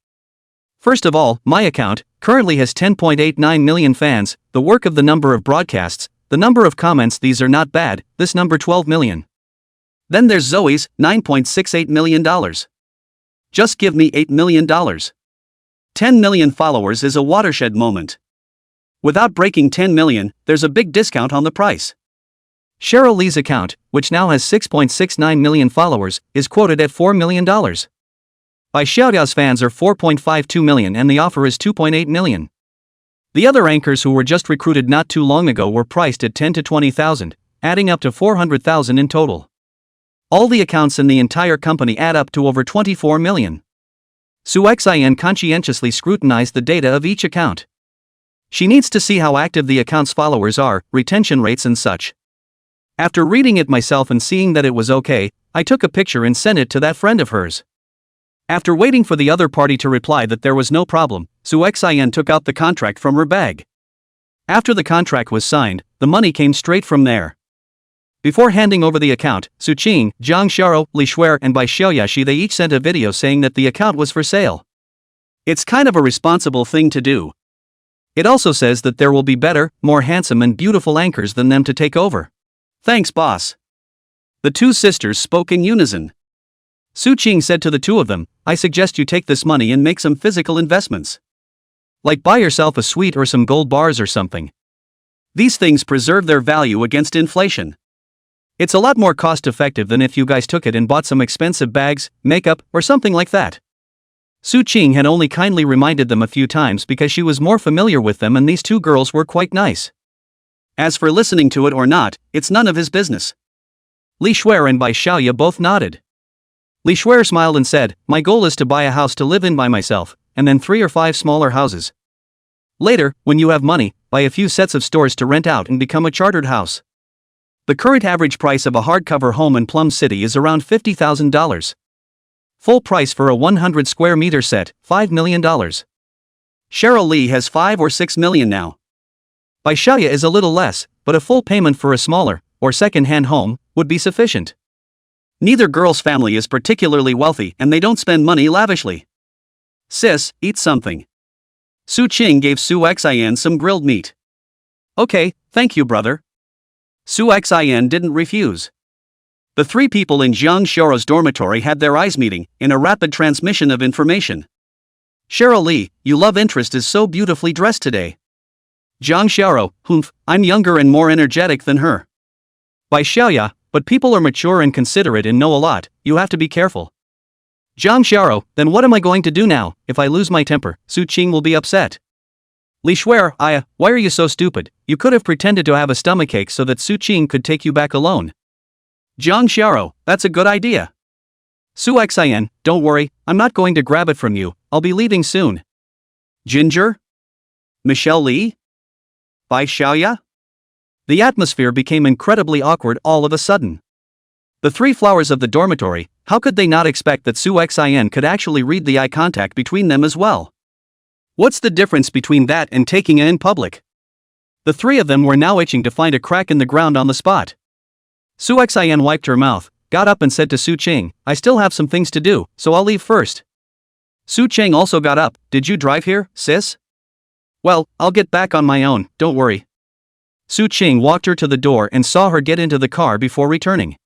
First of all, my account, Currently has 10.89 million fans, the work of the number of broadcasts, the number of comments. These are not bad, this number 12 million. Then there's Zoe's, $9.68 million. Just give me $8 million. 10 million followers is a watershed moment. Without breaking 10 million, there's a big discount on the price. Shara Lee's account, which now has 6.69 million followers, is quoted at $4 million. By Xiaoya's fans are 4.52 million and the offer is 2.8 million. The other anchors who were just recruited not too long ago were priced at 10 to 20,000, adding up to 400,000 in total. All the accounts in the entire company add up to over 24 million. Su Xian conscientiously scrutinized the data of each account. She needs to see how active the account's followers are, retention rates and such. After reading it myself and seeing that it was okay, I took a picture and sent it to that friend of hers. After waiting for the other party to reply that there was no problem, Su Xian took out the contract from her bag. After the contract was signed, the money came straight from there. Before handing over the account, Su Qing, Jang Sharo, Li Shuer and Bai Xiaoyashi they each sent a video saying that the account was for sale. It's kind of a responsible thing to do. It also says that there will be better, more handsome and beautiful anchors than them to take over. Thanks boss. The two sisters spoke in unison. Su Qing said to the two of them, I suggest you take this money and make some physical investments. Like buy yourself a sweet or some gold bars or something. These things preserve their value against inflation. It's a lot more cost effective than if you guys took it and bought some expensive bags, makeup, or something like that. Su Qing had only kindly reminded them a few times because she was more familiar with them and these two girls were quite nice. As for listening to it or not, it's none of his business. Li Shuer and Bai Xiaoya both nodded. Li Shuer smiled and said, my goal is to buy a house to live in by myself, and then 3 or 5 smaller houses. Later, when you have money, buy a few sets of stores to rent out and become a chartered house. The current average price of a hardcover home in Plum City is around $50,000. Full price for a 100 square meter set, $5 million. Shara Lee has 5 or 6 million now. Bai Xiaoya is a little less, but a full payment for a smaller, or second-hand home, would be sufficient. Neither girl's family is particularly wealthy and they don't spend money lavishly. Sis, eat something. Su Qing gave Su Xian some grilled meat. Okay, thank you brother. Su Xian didn't refuse. The 3 people in Zhang Xiao's dormitory had their eyes meeting, in a rapid transmission of information. Shara Li, your love interest is so beautifully dressed today. Zhang Xiao, humph, I'm younger and more energetic than her. Bai Xiaoya, but people are mature and considerate and know a lot, you have to be careful. Zhang Xiao, then what am I going to do now? If I lose my temper, Su Qing will be upset. Li Shuer, why are you so stupid? You could have pretended to have a stomachache so that Su Qing could take you back alone. Zhang Xiao, that's a good idea. Su Xian, don't worry, I'm not going to grab it from you, I'll be leaving soon. Ginger? Michelle Li? Bai Xiaoya? The atmosphere became incredibly awkward all of a sudden. The 3 flowers of the dormitory, how could they not expect that Su Xian could actually read the eye contact between them as well? What's the difference between that and taking it in public? The 3 of them were now itching to find a crack in the ground on the spot. Su Xian wiped her mouth, got up and said to Su Qing, I still have some things to do, so I'll leave first. Su Qing also got up, did you drive here, sis? Well, I'll get back on my own, don't worry. Su Qing walked her to the door and saw her get into the car before returning.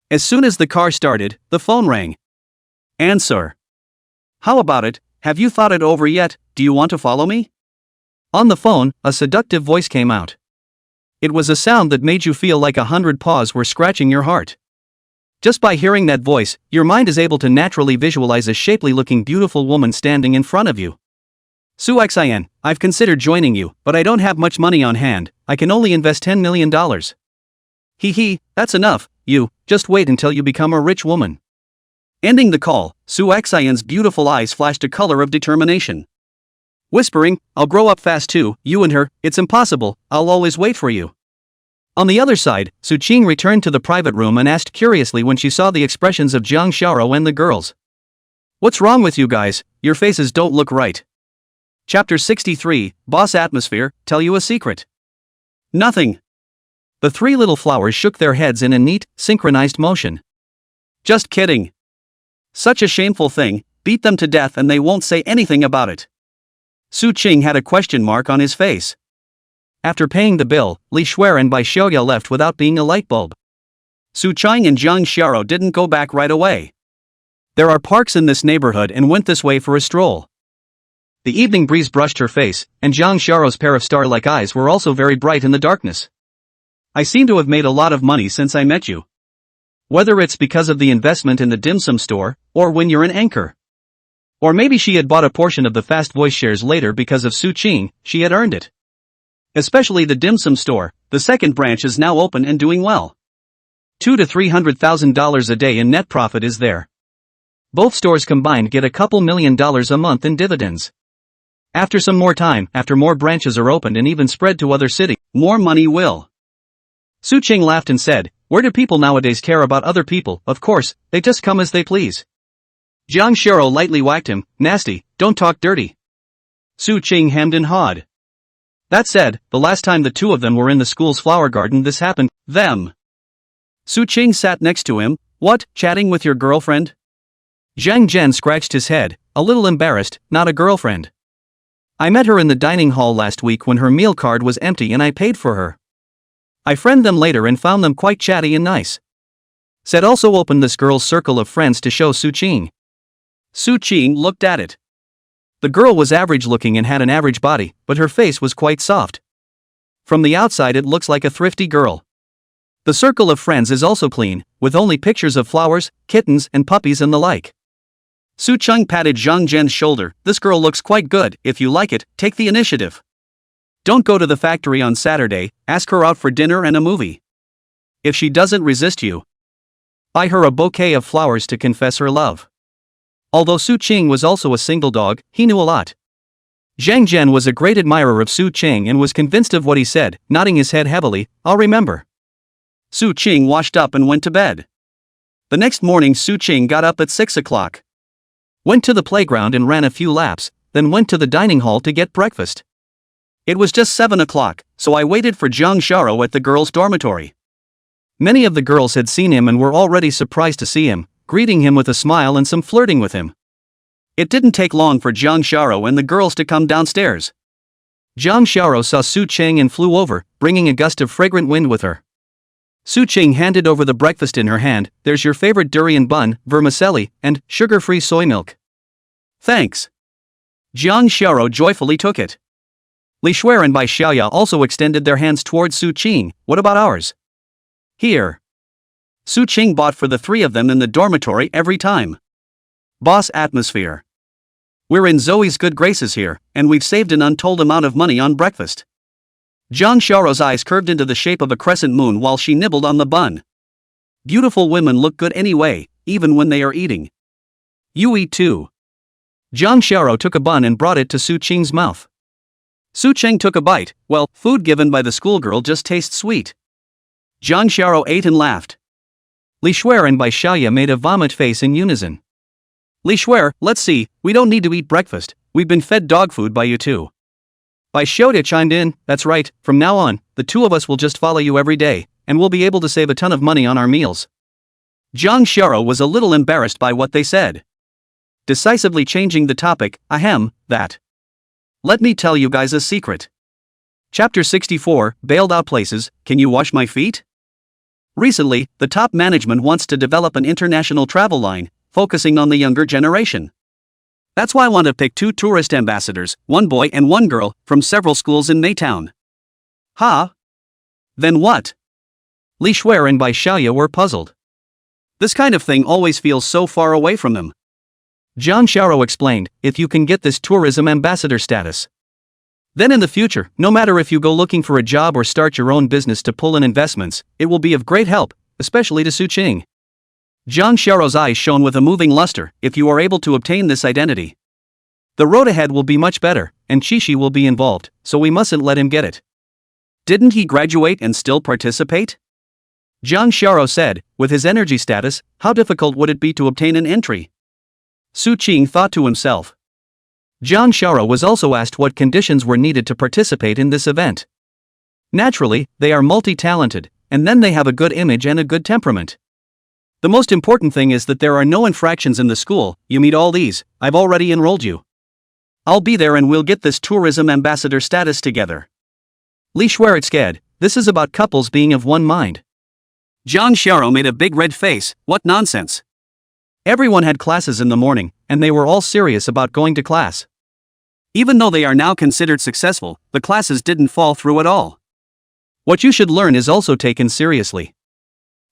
As soon as the car started, the phone rang. Answer. How about it, have you thought it over yet, do you want to follow me? On the phone, a seductive voice came out. It was a sound that made you feel like 100 paws were scratching your heart. Just by hearing that voice, your mind is able to naturally visualize a shapely-looking beautiful woman standing in front of you. Su Xian, I've considered joining you, but I don't have much money on hand, I can only invest $10 million. Hee, that's enough, you, just wait until you become a rich woman. Ending the call, Su Xian's beautiful eyes flashed a color of determination. Whispering, I'll grow up fast too, you and her, it's impossible, I'll always wait for you. On the other side, Su Qing returned to the private room and asked curiously when she saw the expressions of Zhang Xiao and the girls. What's wrong with you guys, your faces don't look right. Chapter 63, Boss Atmosphere, tell you a secret. Nothing. The 3 little flowers shook their heads in a neat, synchronized motion. Just kidding. Such a shameful thing, beat them to death and they won't say anything about it. Su Qing had a question mark on his face. After paying the bill, Li Shuer and Bai Xiaoya left without being a light bulb. Su Qing and Zhang Xiao didn't go back right away. There are parks in this neighborhood and went this way for a stroll. The evening breeze brushed her face, and Zhang Xiao's pair of star-like eyes were also very bright in the darkness. I seem to have made a lot of money since I met you. Whether it's because of the investment in the dim sum store, or when you're an anchor. Or maybe she had bought a portion of the Fast Voice shares later because of Su Qing, she had earned it. Especially the dim sum store, the second branch is now open and doing well. $200,000 to $300,000 a day in net profit is there. Both stores combined get a couple $1 million a month in dividends. After some more time, after more branches are opened and even spread to other cities, more money will. Su Qing laughed and said, where do people nowadays care about other people? Of course, they just come as they please. Zhang Xiao lightly whacked him, nasty, don't talk dirty. Su Qing hemmed and hawed. That said, the last time the two of them were in the school's flower garden this happened, them. Su Qing sat next to him, what, chatting with your girlfriend? Zhang Zhen scratched his head, a little embarrassed, not a girlfriend. I met her in the dining hall last week when her meal card was empty and I paid for her. I friended them later and found them quite chatty and nice. Said also opened this girl's circle of friends to show Su Qing. Su Qing looked at it. The girl was average looking and had an average body, but her face was quite soft. From the outside it looks like a thrifty girl. The circle of friends is also clean, with only pictures of flowers, kittens and puppies and the like. Su Qing patted Zhang Zhen's shoulder, this girl looks quite good, if you like it, take the initiative. Don't go to the factory on Saturday, ask her out for dinner and a movie. If she doesn't resist you, buy her a bouquet of flowers to confess her love. Although Su Qing was also a single dog, he knew a lot. Zhang Zhen was a great admirer of Su Qing and was convinced of what he said, nodding his head heavily, I'll remember. Su Qing washed up and went to bed. The next morning Su Qing got up at 6 o'clock. Went to the playground and ran a few laps, then went to the dining hall to get breakfast. It was just 7 o'clock, so I waited for Zhang Xiao at the girls' dormitory. Many of the girls had seen him and were already surprised to see him, greeting him with a smile and some flirting with him. It didn't take long for Zhang Xiao and the girls to come downstairs. Zhang Xiao saw Su Qing and flew over, bringing a gust of fragrant wind with her. Su Qing handed over the breakfast in her hand, there's your favorite durian bun, vermicelli, and sugar-free soy milk. Thanks. Zhang Xiao joyfully took it. Li Shuer and Bai Xiaoya also extended their hands towards Su Qing, what about ours? Here. Su Qing bought for the three of them in the dormitory every time. Boss atmosphere. We're in Zoe's good graces here, and we've saved an untold amount of money on breakfast. Zhang Xiao's eyes curved into the shape of a crescent moon while she nibbled on the bun. Beautiful women look good anyway, even when they are eating. You eat too. Zhang Xiao took a bun and brought it to Su Qing's mouth. Su Qing took a bite, well, food given by the schoolgirl just tastes sweet. Zhang Xiao ate and laughed. Li Shuer and Bai Xiaoya made a vomit face in unison. Li Shuer, let's see, we don't need to eat breakfast, we've been fed dog food by you too. Bai Xiaoya chimed in, that's right, from now on, the two of us will just follow you every day, and we'll be able to save a ton of money on our meals. Zhang Xiao was a little embarrassed by what they said. Decisively changing the topic, ahem, that. Let me tell you guys a secret. Chapter 64, Bailed Out Places, Can You Wash My Feet? Recently, the top management wants to develop an international travel line, focusing on the younger generation. That's why I want to pick 2 tourist ambassadors, one boy and one girl, from several schools in Maytown. Huh? Then what? Li Shuer and Bai Xiaoya were puzzled. This kind of thing always feels so far away from them. Zhang Xiao explained, if you can get this tourism ambassador status, then in the future, no matter if you go looking for a job or start your own business to pull in investments, it will be of great help, especially to Su Qing. Zhang Xiao's eyes shone with a moving luster, if you are able to obtain this identity. The road ahead will be much better, and Qiqi will be involved, so we mustn't let him get it. Didn't he graduate and still participate? Zhang Xiao said, with his energy status, how difficult would it be to obtain an entry? Su Qing thought to himself. Zhang Xiao was also asked what conditions were needed to participate in this event. Naturally, they are multi-talented, and then they have a good image and a good temperament. The most important thing is that there are no infractions in the school, you meet all these, I've already enrolled you. I'll be there and we'll get this tourism ambassador status together. Li Shueretsged, this is about couples being of one mind. Jang Xiao made a big red face, what nonsense. Everyone had classes in the morning, and they were all serious about going to class. Even though they are now considered successful, the classes didn't fall through at all. What you should learn is also taken seriously.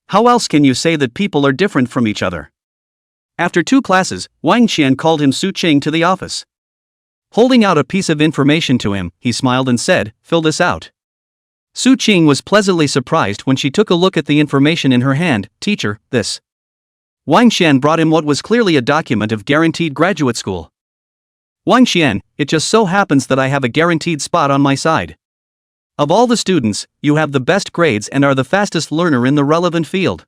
How else can you say that people are different from each other? After 2 classes, Wang Qian called him Su Qing to the office. Holding out a piece of information to him, he smiled and said, "Fill this out." Su Qing was pleasantly surprised when she took a look at the information in her hand. "Teacher, this." Wang Qian brought him what was clearly a document of guaranteed graduate school. "Wang Qian, it just so happens that I have a guaranteed spot on my side. Of all the students, you have the best grades and are the fastest learner in the relevant field.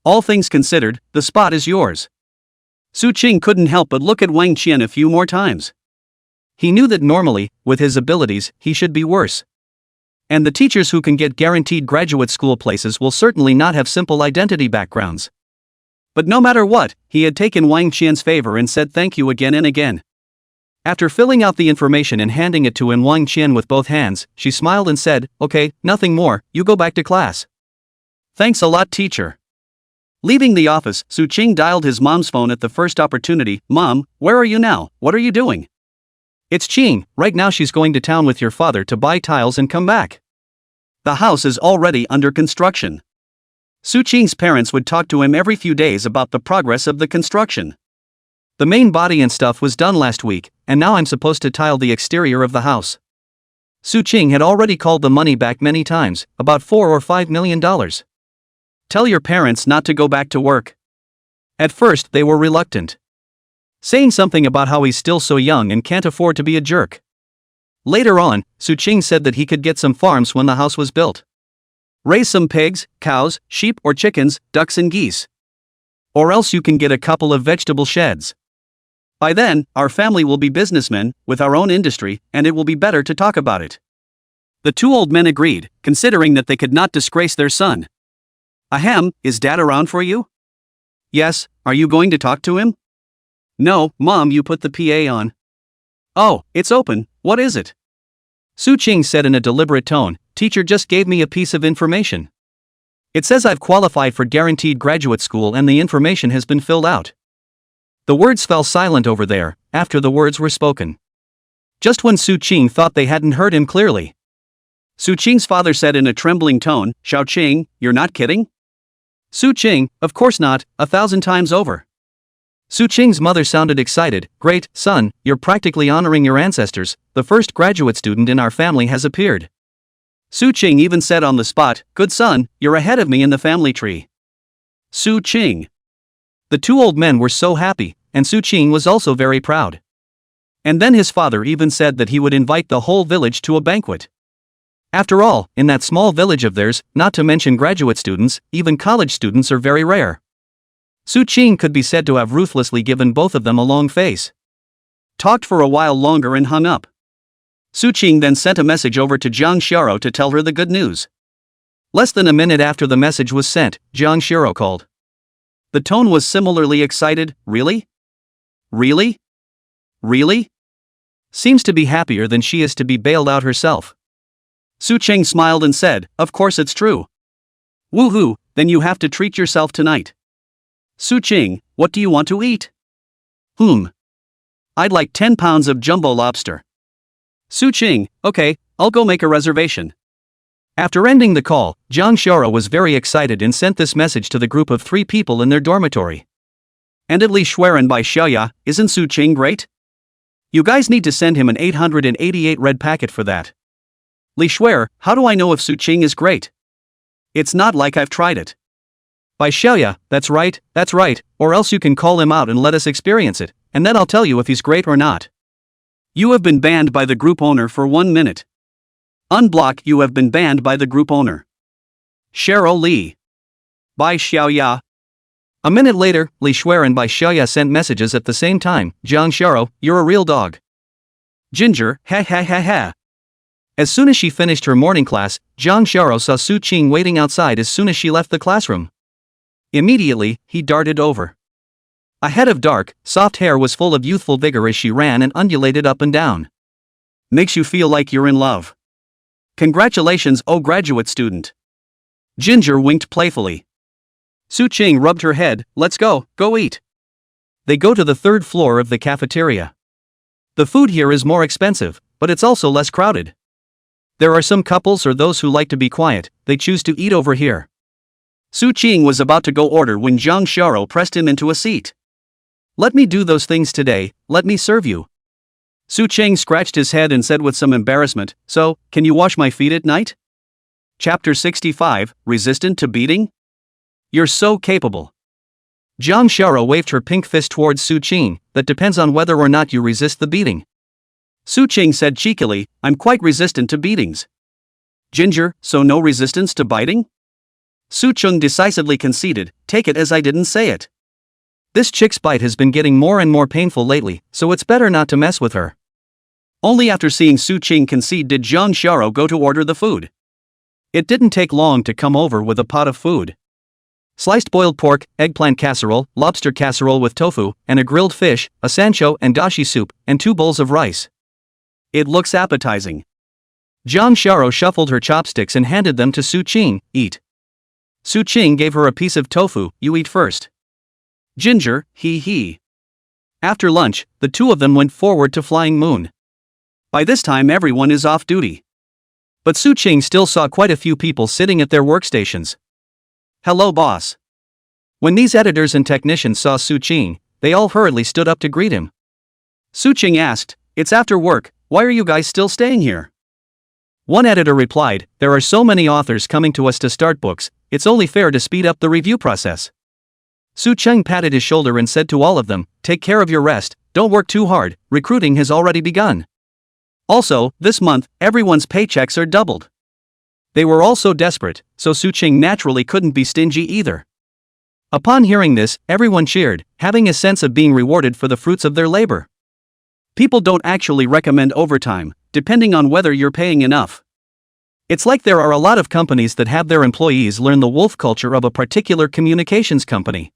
All things considered, the spot is yours." Su Qing couldn't help but look at Wang Qian a few more times. He knew that normally, with his abilities, he should be worse. And the teachers who can get guaranteed graduate school places will certainly not have simple identity backgrounds. But no matter what, he had taken Wang Qian's favor and said thank you again and again. After filling out the information and handing it to him, Wang Qian with both hands, she smiled and said, "Okay, nothing more, you go back to class." "Thanks a lot, teacher." Leaving the office, Su Qing dialed his mom's phone at the first opportunity. "Mom, where are you now? What are you doing?" "It's Qing, right now she's going to town with your father to buy tiles and come back. The house is already under construction." Su Qing's parents would talk to him every few days about the progress of the construction. "The main body and stuff was done last week, and now I'm supposed to tile the exterior of the house." Su Qing had already called the money back many times, about $4 or $5 million. "Tell your parents not to go back to work." At first they were reluctant, saying something about how he's still so young and can't afford to be a jerk. Later on, Su Qing said that he could get some farms when the house was built. "Raise some pigs, cows, sheep or chickens, ducks and geese. Or else you can get a couple of vegetable sheds. By then, our family will be businessmen, with our own industry, and it will be better to talk about it." The 2 old men agreed, considering that they could not disgrace their son. "Ahem, is Dad around for you?" "Yes, are you going to talk to him?" "No, Mom, you put the PA on." "Oh, it's open, what is it?" Su Qing said in a deliberate tone, "Teacher just gave me a piece of information. It says I've qualified for guaranteed graduate school and the information has been filled out." The words fell silent over there, after the words were spoken. Just when Su Qing thought they hadn't heard him clearly. Su Qing's father said in a trembling tone, "Xiao Qing, you're not kidding?" Su Qing, "Of course not, 1,000 times over." Su Qing's mother sounded excited. "Great, son, you're practically honoring your ancestors, the first graduate student in our family has appeared." Su Qing even said on the spot, "Good son, you're ahead of me in the family tree." Su Qing. The 2 old men were so happy, and Su Qing was also very proud. And then his father even said that he would invite the whole village to a banquet. After all, in that small village of theirs, not to mention graduate students, even college students are very rare. Su Qing could be said to have ruthlessly given both of them a long face. Talked for a while longer and hung up. Su Qing then sent a message over to Jang Xiao to tell her the good news. Less than a minute after the message was sent, Jang Xiao called. The tone was similarly excited. "Really? Really? Really? Seems to be happier than she is to be bailed out herself." Su Qing smiled and said, "Of course it's true." "Woohoo, then you have to treat yourself tonight." "Su Qing, what do you want to eat?" "I'd like 10 pounds of jumbo lobster." Su Qing, "Okay, I'll go make a reservation." After ending the call, Jang Xiao was very excited and sent this message to the group of 3 people in their dormitory. "And at least Schwerin by Xiaoya, isn't Su Qing great? You guys need to send him an 888 red packet for that." "Li Shuer, how do I know if Su Qing is great? It's not like I've tried it." "By Xiaoya, that's right, or else you can call him out and let us experience it, and then I'll tell you if he's great or not." "You have been banned by the group owner for 1 minute. Unblock, you have been banned by the group owner. Cheryl Li. By Xiaoya." A minute later, Li Shuer and Bai Xiaoya sent messages at the same time. "Jiang Xiao, you're a real dog." "Ginger, ha ha ha ha." As soon as she finished her morning class, Jiang Xiao saw Su Qing waiting outside as soon as she left the classroom. Immediately, he darted over. A head of dark, soft hair was full of youthful vigor as she ran and undulated up and down. Makes you feel like you're in love. Congratulations, oh graduate student. Ginger winked playfully. Su-ching rubbed her head. Let's go eat. They go to the third floor of the cafeteria. The food here is more expensive, but it's also less crowded. There are some couples or those who like to be quiet, they choose to eat over here. Su-ching was about to go order when Jang Shara pressed him into a seat. Let me do those things today, let me serve you. Su-ching scratched his head and said with some embarrassment, so, can you wash my feet at night? Chapter 65, Resistant to Beating? You're so capable. Jang Shara waved her pink fist towards Su-ching. That depends on whether or not you resist the beating. Su-ching said cheekily, I'm quite resistant to beatings. Ginger, so no resistance to biting? Su-ching decisively conceded, take it as I didn't say it. This chick's bite has been getting more and more painful lately, so it's better not to mess with her. Only after seeing Su-ching concede did Jang Shara go to order the food. It didn't take long to come over with a pot of food. Sliced boiled pork, eggplant casserole, lobster casserole with tofu, and a grilled fish, a sancho and dashi soup, and 2 bowls of rice. It looks appetizing. Jang Shara shuffled her chopsticks and handed them to Su-ching. Eat. Su-ching gave her a piece of tofu. You eat first. Ginger, he. After lunch, the two of them went forward to Flying Moon. By this time everyone is off duty. But Su-ching still saw quite a few people sitting at their workstations. Hello boss. When these editors and technicians saw Su-ching, they all hurriedly stood up to greet him. Su-ching asked, it's after work, why are you guys still staying here? One editor replied, there are so many authors coming to us to start books, it's only fair to speed up the review process. Su-ching patted his shoulder and said to all of them, take care of your rest, don't work too hard, recruiting has already begun. Also, this month, everyone's paychecks are doubled. They were all so desperate, so Su-ching naturally couldn't be stingy either. Upon hearing this, everyone cheered, having a sense of being rewarded for the fruits of their labor. People don't actually recommend overtime, depending on whether you're paying enough. It's like there are a lot of companies that have their employees learn the wolf culture of a particular communications company,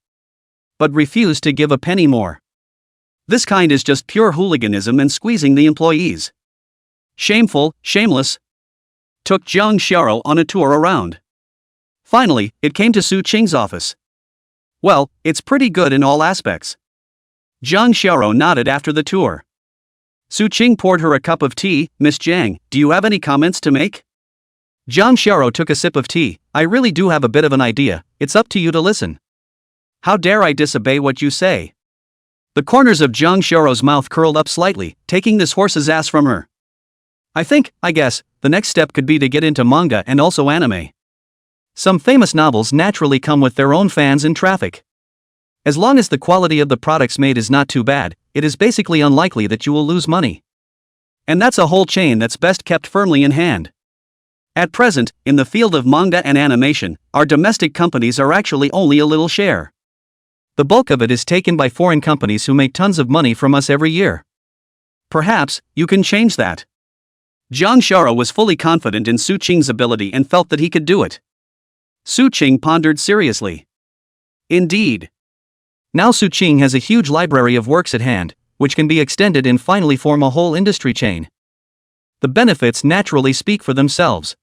but refuse to give a penny more. This kind is just pure hooliganism and squeezing the employees. Shameful, shameless. Took Jang Shara on a tour around. Finally, it came to Su-ching's office. Well, it's pretty good in all aspects. Jang Shara nodded after the tour. Su-ching poured her a cup of tea. Miss Jang, do you have any comments to make? Jang Shara took a sip of tea. I really do have a bit of an idea, it's up to you to listen. How dare I disobey what you say? The corners of Jang Shara's mouth curled up slightly, taking this horse's ass from her. I guess, the next step could be to get into manga and also anime. Some famous novels naturally come with their own fans and traffic. As long as the quality of the products made is not too bad, it is basically unlikely that you will lose money. And that's a whole chain that's best kept firmly in hand. At present, in the field of manga and animation, our domestic companies are actually only a little share. The bulk of it is taken by foreign companies who make tons of money from us every year. Perhaps, you can change that. Jang Shara was fully confident in Su-ching's ability and felt that he could do it. Su-ching pondered seriously. Indeed. Now Su-ching has a huge library of works at hand, which can be extended and finally form a whole industry chain. The benefits naturally speak for themselves.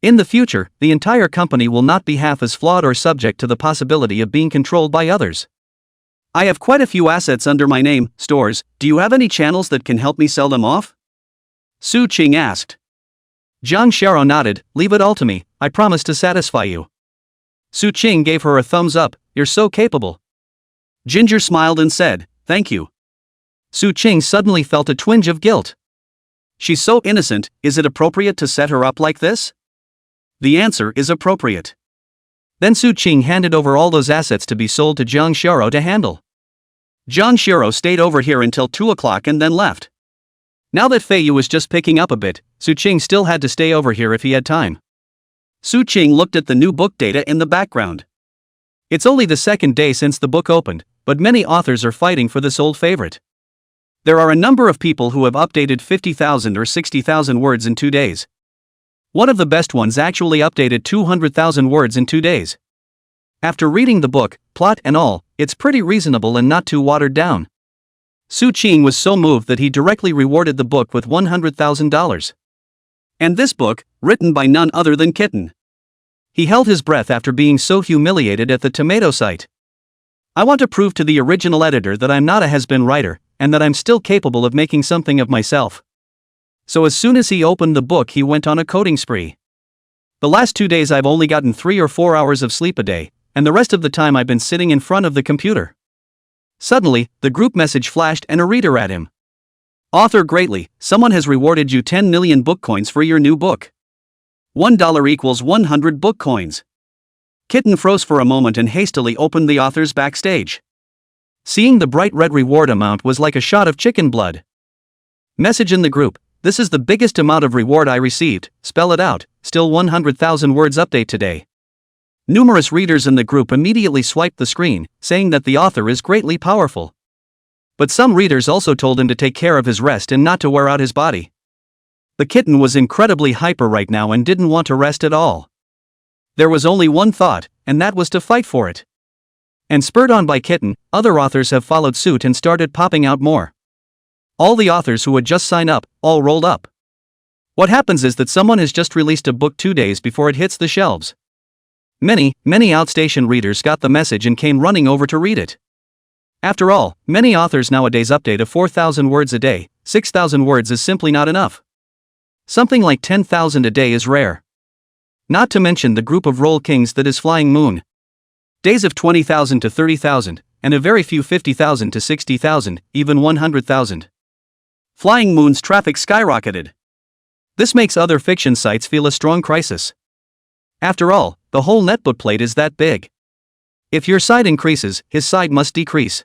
In the future, the entire company will not be half as flawed or subject to the possibility of being controlled by others. I have quite a few assets under my name, stores, do you have any channels that can help me sell them off? Su-ching asked. Jang Shara nodded, leave it all to me, I promise to satisfy you. Su-ching gave her a thumbs up, you're so capable. Ginger smiled and said, thank you. Su-ching suddenly felt a twinge of guilt. She's so innocent, is it appropriate to set her up like this? The answer is appropriate. Then Su-ching handed over all those assets to be sold to Jang Shara to handle. Jang Shara stayed over here until 2 o'clock and then left. Now that Feiyu was just picking up a bit, Su-ching still had to stay over here if he had time. Su-ching looked at the new book data in the background. It's only the second day since the book opened, but many authors are fighting for this old favorite. There are a number of people who have updated 50,000 or 60,000 words in 2 days. One of the best ones actually updated 200,000 words in 2 days. After reading the book, plot and all, it's pretty reasonable and not too watered down. Su Ching was so moved that he directly rewarded the book with $100,000. And this book, written by none other than Kitten. He held his breath after being so humiliated at the tomato site. I want to prove to the original editor that I'm not a has-been writer, and that I'm still capable of making something of myself. So as soon as he opened the book, he went on a coding spree. The last 2 days I've only gotten 3 or 4 hours of sleep a day, and the rest of the time I've been sitting in front of the computer. Suddenly, the group message flashed and a reader at him. Author greatly, someone has rewarded you 10 million book coins for your new book. $1 equals 100 book coins. Kitten froze for a moment and hastily opened the author's backstage. Seeing the bright red reward amount was like a shot of chicken blood. Message in the group, this is the biggest amount of reward I received, spell it out, still 100,000 words update today. Numerous readers in the group immediately swiped the screen, saying that the author is greatly powerful. But some readers also told him to take care of his rest and not to wear out his body. The kitten was incredibly hyper right now and didn't want to rest at all. There was only one thought, and that was to fight for it. And spurred on by Kitten, other authors have followed suit and started popping out more. All the authors who had just signed up, all rolled up. What happens is that someone has just released a book 2 days before it hits the shelves. Many outstation readers got the message and came running over to read it. After all, many authors nowadays update a 4,000 words a day, 6,000 words is simply not enough. Something like 10,000 a day is rare. Not to mention the group of roll kings that is Flying Moon. Days of 20,000 to 30,000, and a very few 50,000 to 60,000, even 100,000. Flying Moon's traffic skyrocketed. This makes other fiction sites feel a strong crisis. After all, the whole netbook plate is that big. If your site increases, his site must decrease.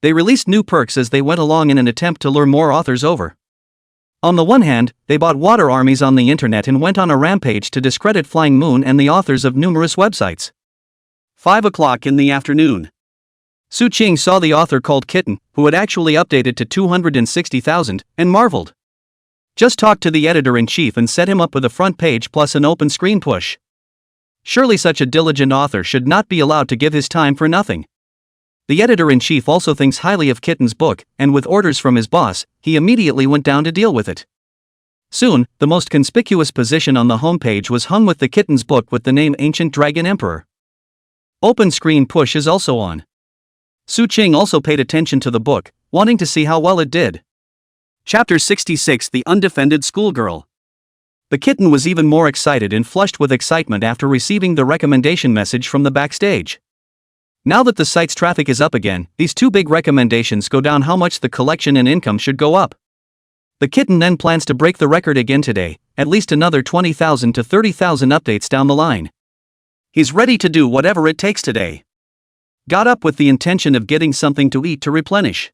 They released new perks as they went along in an attempt to lure more authors over. On the one hand, they bought water armies on the internet and went on a rampage to discredit Flying Moon and the authors of numerous websites. 5 o'clock in the afternoon. Su Ching saw the author called Kitten, who had actually updated to 260,000, and marveled. Just talked to the editor-in-chief and set him up with a front page plus an open screen push. Surely such a diligent author should not be allowed to give his time for nothing. The editor-in-chief also thinks highly of Kitten's book, and with orders from his boss, he immediately went down to deal with it. Soon, the most conspicuous position on the homepage was hung with the Kitten's book with the name Ancient Dragon Emperor. Open screen push is also on. Su Ching also paid attention to the book, wanting to see how well it did. Chapter 66 The Undefended Schoolgirl. The kitten was even more excited and flushed with excitement after receiving the recommendation message from the backstage. Now that the site's traffic is up again, these 2 big recommendations go down how much the collection and income should go up. The kitten then plans to break the record again today, at least another 20,000 to 30,000 updates down the line. He's ready to do whatever it takes today. Got up with the intention of getting something to eat to replenish.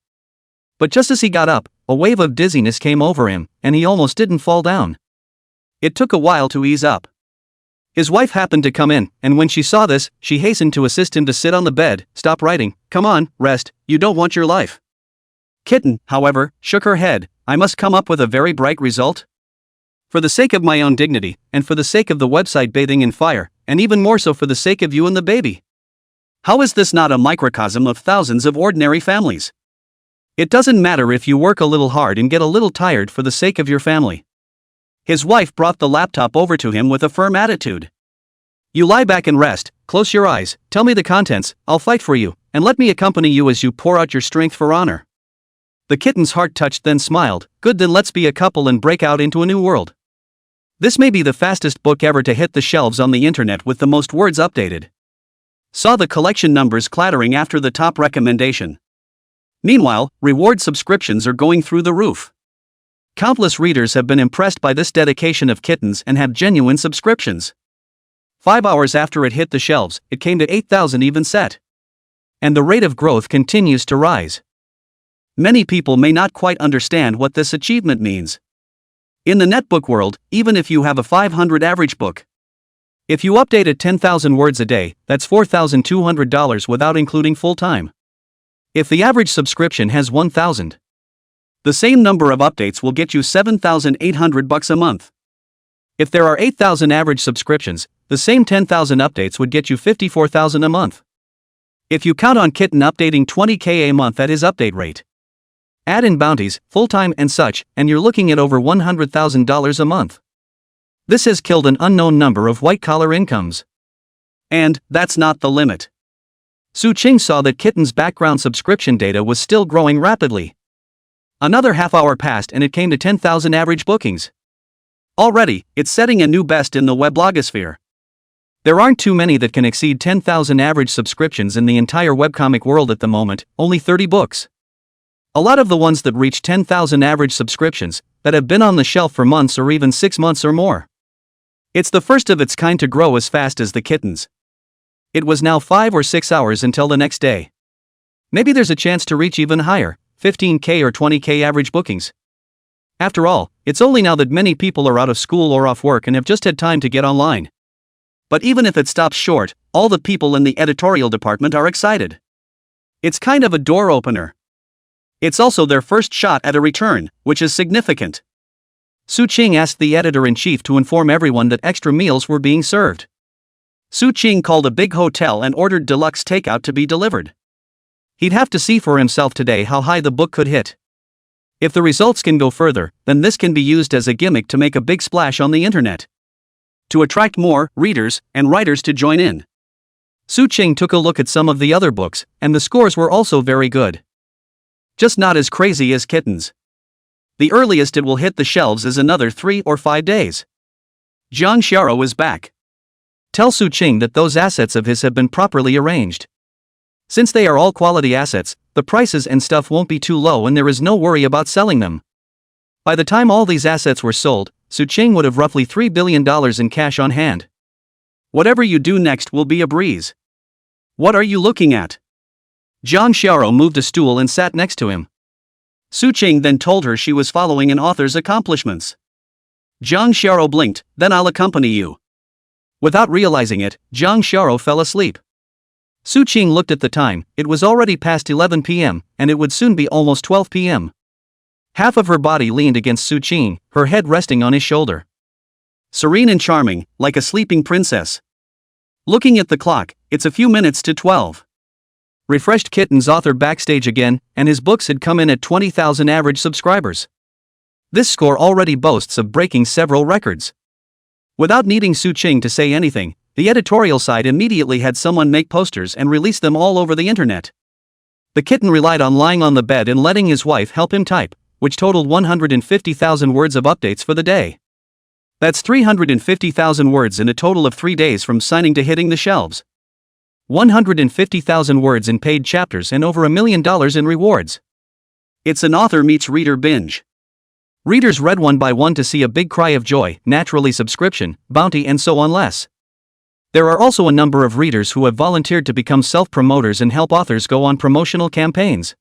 But just as he got up, a wave of dizziness came over him, and he almost didn't fall down. It took a while to ease up. His wife happened to come in, and when she saw this, she hastened to assist him to sit on the bed. Stop writing, come on, rest, you don't want your life. Kitten, however, shook her head. I must come up with a very bright result. For the sake of my own dignity, and for the sake of the website bathing in fire, and even more so for the sake of you and the baby. How is this not a microcosm of thousands of ordinary families? It doesn't matter if you work a little hard and get a little tired for the sake of your family. His wife brought the laptop over to him with a firm attitude. You lie back and rest, close your eyes, tell me the contents, I'll fight for you, and let me accompany you as you pour out your strength for honor. The kitten's heart touched, then smiled. Good, then let's be a couple and break out into a new world. This may be the fastest book ever to hit the shelves on the internet with the most words updated. Saw the collection numbers clattering after the top recommendation. Meanwhile, reward subscriptions are going through the roof. Countless readers have been impressed by this dedication of Kittens and have genuine subscriptions. 5 hours after it hit the shelves, it came to 8,000 even set. And the rate of growth continues to rise. Many people may not quite understand what this achievement means. In the netbook world, even if you have a 500 average book, if you update at 10,000 words a day, that's $4,200 without including full-time. If the average subscription has 1,000, the same number of updates will get you $7,800 a month. If there are 8,000 average subscriptions, the same 10,000 updates would get you 54,000 a month. If you count on Kitten updating 20k a month at his update rate. Add in bounties, full-time and such, and you're looking at over $100,000 a month. This has killed an unknown number of white-collar incomes. And that's not the limit. Su Ching saw that Kitten's background subscription data was still growing rapidly. Another half hour passed and it came to 10,000 average bookings. Already, it's setting a new best in the weblogosphere. There aren't too many that can exceed 10,000 average subscriptions in the entire webcomic world at the moment, only 30 books. A lot of the ones that reach 10,000 average subscriptions, that have been on the shelf for months or even 6 months or more. It's the first of its kind to grow as fast as the Kittens. It was now 5 or 6 hours until the next day. Maybe there's a chance to reach even higher, 15k or 20k average bookings. After all, it's only now that many people are out of school or off work and have just had time to get online. But even if it stops short, all the people in the editorial department are excited. It's kind of a door opener. It's also their first shot at a return, which is significant. Su Ching asked the editor-in-chief to inform everyone that extra meals were being served. Su Ching called a big hotel and ordered deluxe takeout to be delivered. He'd have to see for himself today how high the book could hit. If the results can go further, then this can be used as a gimmick to make a big splash on the internet. To attract more readers and writers to join in. Su Ching took a look at some of the other books, and the scores were also very good. Just not as crazy as Kittens. The earliest it will hit the shelves is another 3 or 5 days. Jang Shara is back. Tell Su Ching that those assets of his have been properly arranged. Since they are all quality assets, the prices and stuff won't be too low and there is no worry about selling them. By the time all these assets were sold, Su Ching would have roughly $3 billion in cash on hand. Whatever you do next will be a breeze. What are you looking at? Jang Xiao moved a stool and sat next to him. Su Ching then told her she was following an author's accomplishments. Jang Xiao blinked, then I'll accompany you. Without realizing it, Jang Xiao fell asleep. Su Ching looked at the time, it was already past 11 p.m., and it would soon be almost 12 p.m. Half of her body leaned against Su Ching, her head resting on his shoulder. Serene and charming, like a sleeping princess. Looking at the clock, it's a few minutes to 12. Refreshed Kitten's author backstage again, and his books had come in at 20,000 average subscribers. This score already boasts of breaking several records. Without needing Su Ching to say anything, the editorial side immediately had someone make posters and release them all over the internet. The Kitten relied on lying on the bed and letting his wife help him type, which totaled 150,000 words of updates for the day. That's 350,000 words in a total of 3 days from signing to hitting the shelves. 150,000 words in paid chapters and over $1 million in rewards. It's an author meets reader binge. Readers read one by one to see a big cry of joy, naturally subscription, bounty and so on less. There are also a number of readers who have volunteered to become self-promoters and help authors go on promotional campaigns.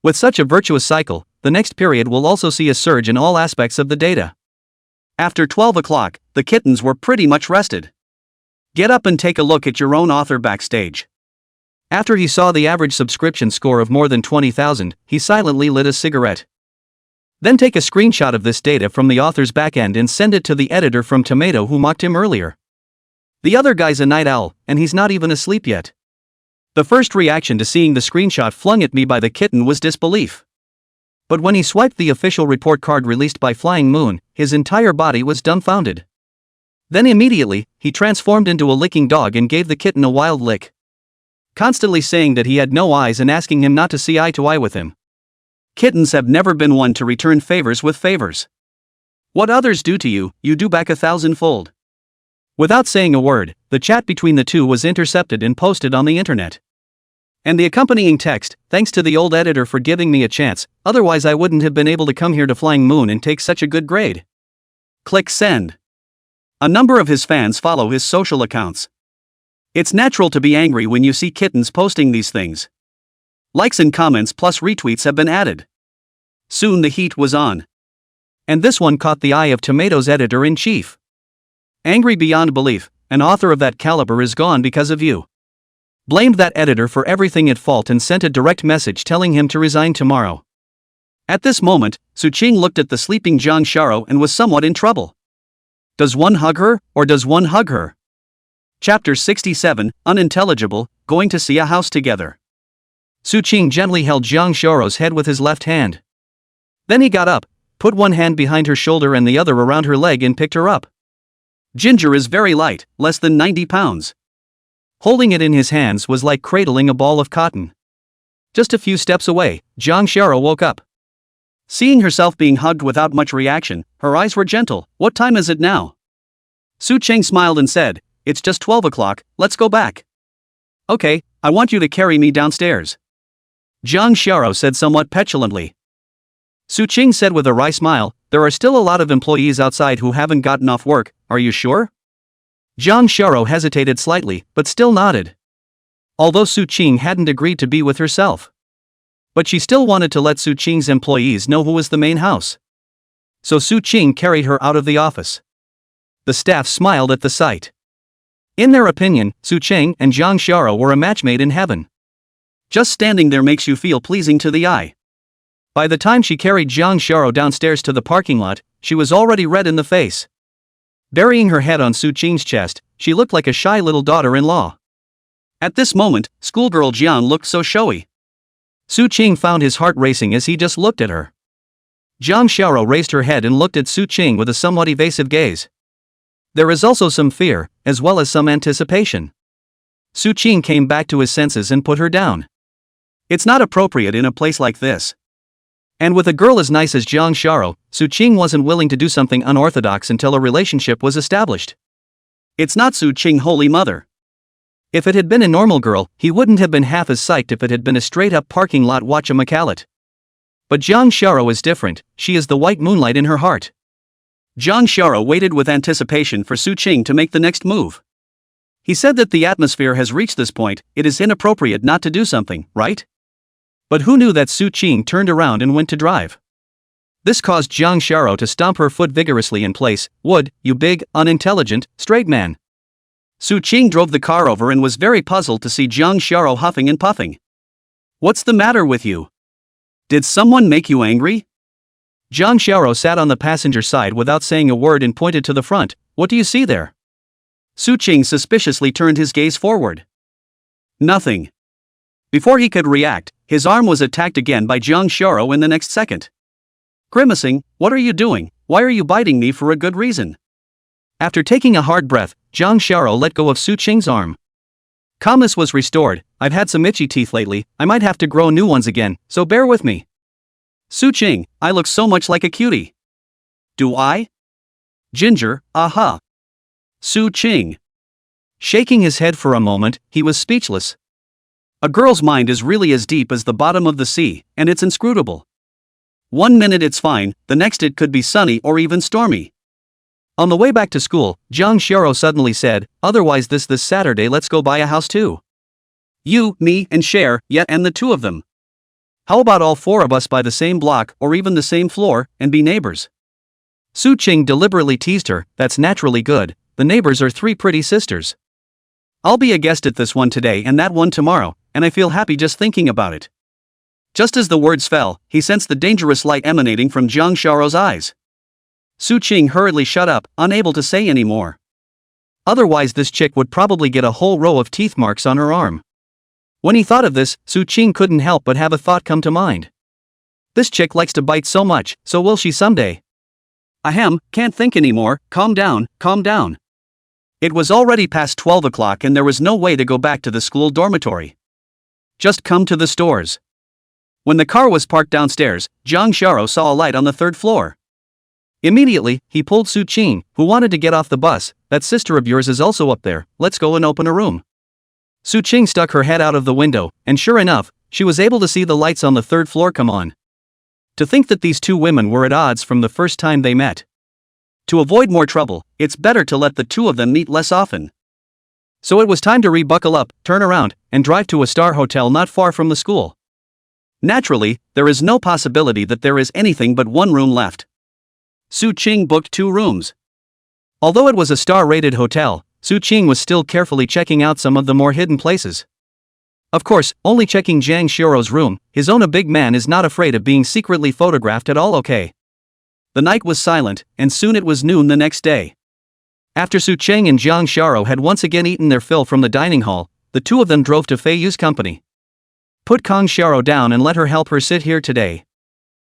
With such a virtuous cycle, the next period will also see a surge in all aspects of the data. After 12 o'clock, the Kittens were pretty much rested. Get up and take a look at your own author backstage. After he saw the average subscription score of more than 20,000, he silently lit a cigarette. Then take a screenshot of this data from the author's backend and send it to the editor from Tomato who mocked him earlier. The other guy's a night owl, and he's not even asleep yet. The first reaction to seeing the screenshot flung at me by the Kitten was disbelief. But when he swiped the official report card released by Flying Moon, his entire body was dumbfounded. Then immediately, he transformed into a licking dog and gave the Kitten a wild lick. Constantly saying that he had no eyes and asking him not to see eye to eye with him. Kittens have never been one to return favors with favors. What others do to you, you do back 1,000-fold. Without saying a word, the chat between the two was intercepted and posted on the internet. And the accompanying text, thanks to the old editor for giving me a chance, otherwise I wouldn't have been able to come here to Flying Moon and take such a good grade. Click send. A number of his fans follow his social accounts. It's natural to be angry when you see Kittens posting these things. Likes and comments plus retweets have been added. Soon the heat was on. And this one caught the eye of Tomato's editor-in-chief. Angry beyond belief, an author of that caliber is gone because of you. Blamed that editor for everything at fault and sent a direct message telling him to resign tomorrow. At this moment, Su Ching looked at the sleeping Zhang Sharo and was somewhat in trouble. Does one hug her, or does one hug her? Chapter 67, Unintelligible, Going to See a House Together. Su-ching gently held Jang Xiao's head with his left hand. Then he got up, put one hand behind her shoulder and the other around her leg and picked her up. Ginger is very light, less than 90 pounds. Holding it in his hands was like cradling a ball of cotton. Just a few steps away, Jang Xiao woke up. Seeing herself being hugged without much reaction, her eyes were gentle. What time is it now? Su-ching smiled and said, It's just 12 o'clock, let's go back. Okay, I want you to carry me downstairs. Jang Xiao said somewhat petulantly. Su-ching said with a wry smile, There are still a lot of employees outside who haven't gotten off work, are you sure? Jang Xiao hesitated slightly, but still nodded. Although Su-ching hadn't agreed to be with herself. But she still wanted to let Su-ching's employees know who was the main house. So Su-ching carried her out of the office. The staff smiled at the sight. In their opinion, Su-ching and Jang Xiao were a match made in heaven. Just standing there makes you feel pleasing to the eye. By the time she carried Jang Xiao downstairs to the parking lot, she was already red in the face. Burying her head on Su-ching's chest, she looked like a shy little daughter-in-law. At this moment, schoolgirl Jian looked so showy. Su-ching found his heart racing as he just looked at her. Jang Xiao raised her head and looked at Su-ching with a somewhat evasive gaze. There is also some fear, as well as some anticipation. Su-ching came back to his senses and put her down. It's not appropriate in a place like this. And with a girl as nice as Jang Xiao, Su-ching wasn't willing to do something unorthodox until a relationship was established. It's not Su-ching holy mother. If it had been a normal girl, he wouldn't have been half as psyched if it had been a straight-up parking lot whatchamacallit. But Jang Xiao is different, she is the white moonlight in her heart. Jang Xiao waited with anticipation for Su-ching to make the next move. He said that the atmosphere has reached this point, it is inappropriate not to do something, right? But who knew that Su-ching turned around and went to drive? This caused Jang Xiao to stomp her foot vigorously in place. Would, you big, unintelligent, straight man. Su-ching drove the car over and was very puzzled to see Jang Xiao huffing and puffing. What's the matter with you? Did someone make you angry? Jang Xiao sat on the passenger side without saying a word and pointed to the front. What do you see there? Su-ching suspiciously turned his gaze forward. Nothing. Before he could react, his arm was attacked again by Jang Xiao in the next second. Grimacing, what are you doing? Why are you biting me for a good reason? After taking a hard breath, Jang Xiao let go of Su-ching's arm. Calmness was restored. I've had some itchy teeth lately, I might have to grow new ones again, so bear with me. Su-ching, I look so much like a cutie. Do I? Ginger, aha. Su-ching. Shaking his head for a moment, he was speechless. A girl's mind is really as deep as the bottom of the sea, and it's inscrutable. One minute it's fine, the next it could be sunny or even stormy. On the way back to school, Jang Xiao suddenly said, Otherwise this Saturday let's go buy a house too. You, me, and Share, yeah, and the two of them. How about all four of us buy the same block or even the same floor, and be neighbors? Su-ching deliberately teased her, that's naturally good, the neighbors are three pretty sisters. I'll be a guest at this one today and that one tomorrow, and I feel happy just thinking about it. Just as the words fell, he sensed the dangerous light emanating from Jang Xiao's eyes. Su-ching hurriedly shut up, unable to say any more. Otherwise this chick would probably get a whole row of teeth marks on her arm. When he thought of this, Su-ching couldn't help but have a thought come to mind. This chick likes to bite so much, so will she someday? Ahem, can't think anymore, calm down, calm down. It was already past 12 o'clock and there was no way to go back to the school dormitory. Just come to the stores. When the car was parked downstairs, Jang Xiao saw a light on the third floor. Immediately, he pulled Su-ching, who wanted to get off the bus. That sister of yours is also up there, let's go and open a room. Su-ching stuck her head out of the window, and sure enough, she was able to see the lights on the third floor come on. To think that these two women were at odds from the first time they met. To avoid more trouble, it's better to let the two of them meet less often. So it was time to rebuckle up, turn around, and drive to a star hotel not far from the school. Naturally, there is no possibility that there is anything but one room left. Su-ching booked 2 rooms. Although it was a star-rated hotel, Su-ching was still carefully checking out some of the more hidden places. Of course, only checking Jang Xiao's room, his own a big man is not afraid of being secretly photographed at all. Okay. The night was silent, and soon it was noon the next day. After Su Cheng and Jiang Sharo had once again eaten their fill from the dining hall, the two of them drove to Fei Yu's company. Put Kong Sharo down and let her help her sit here today.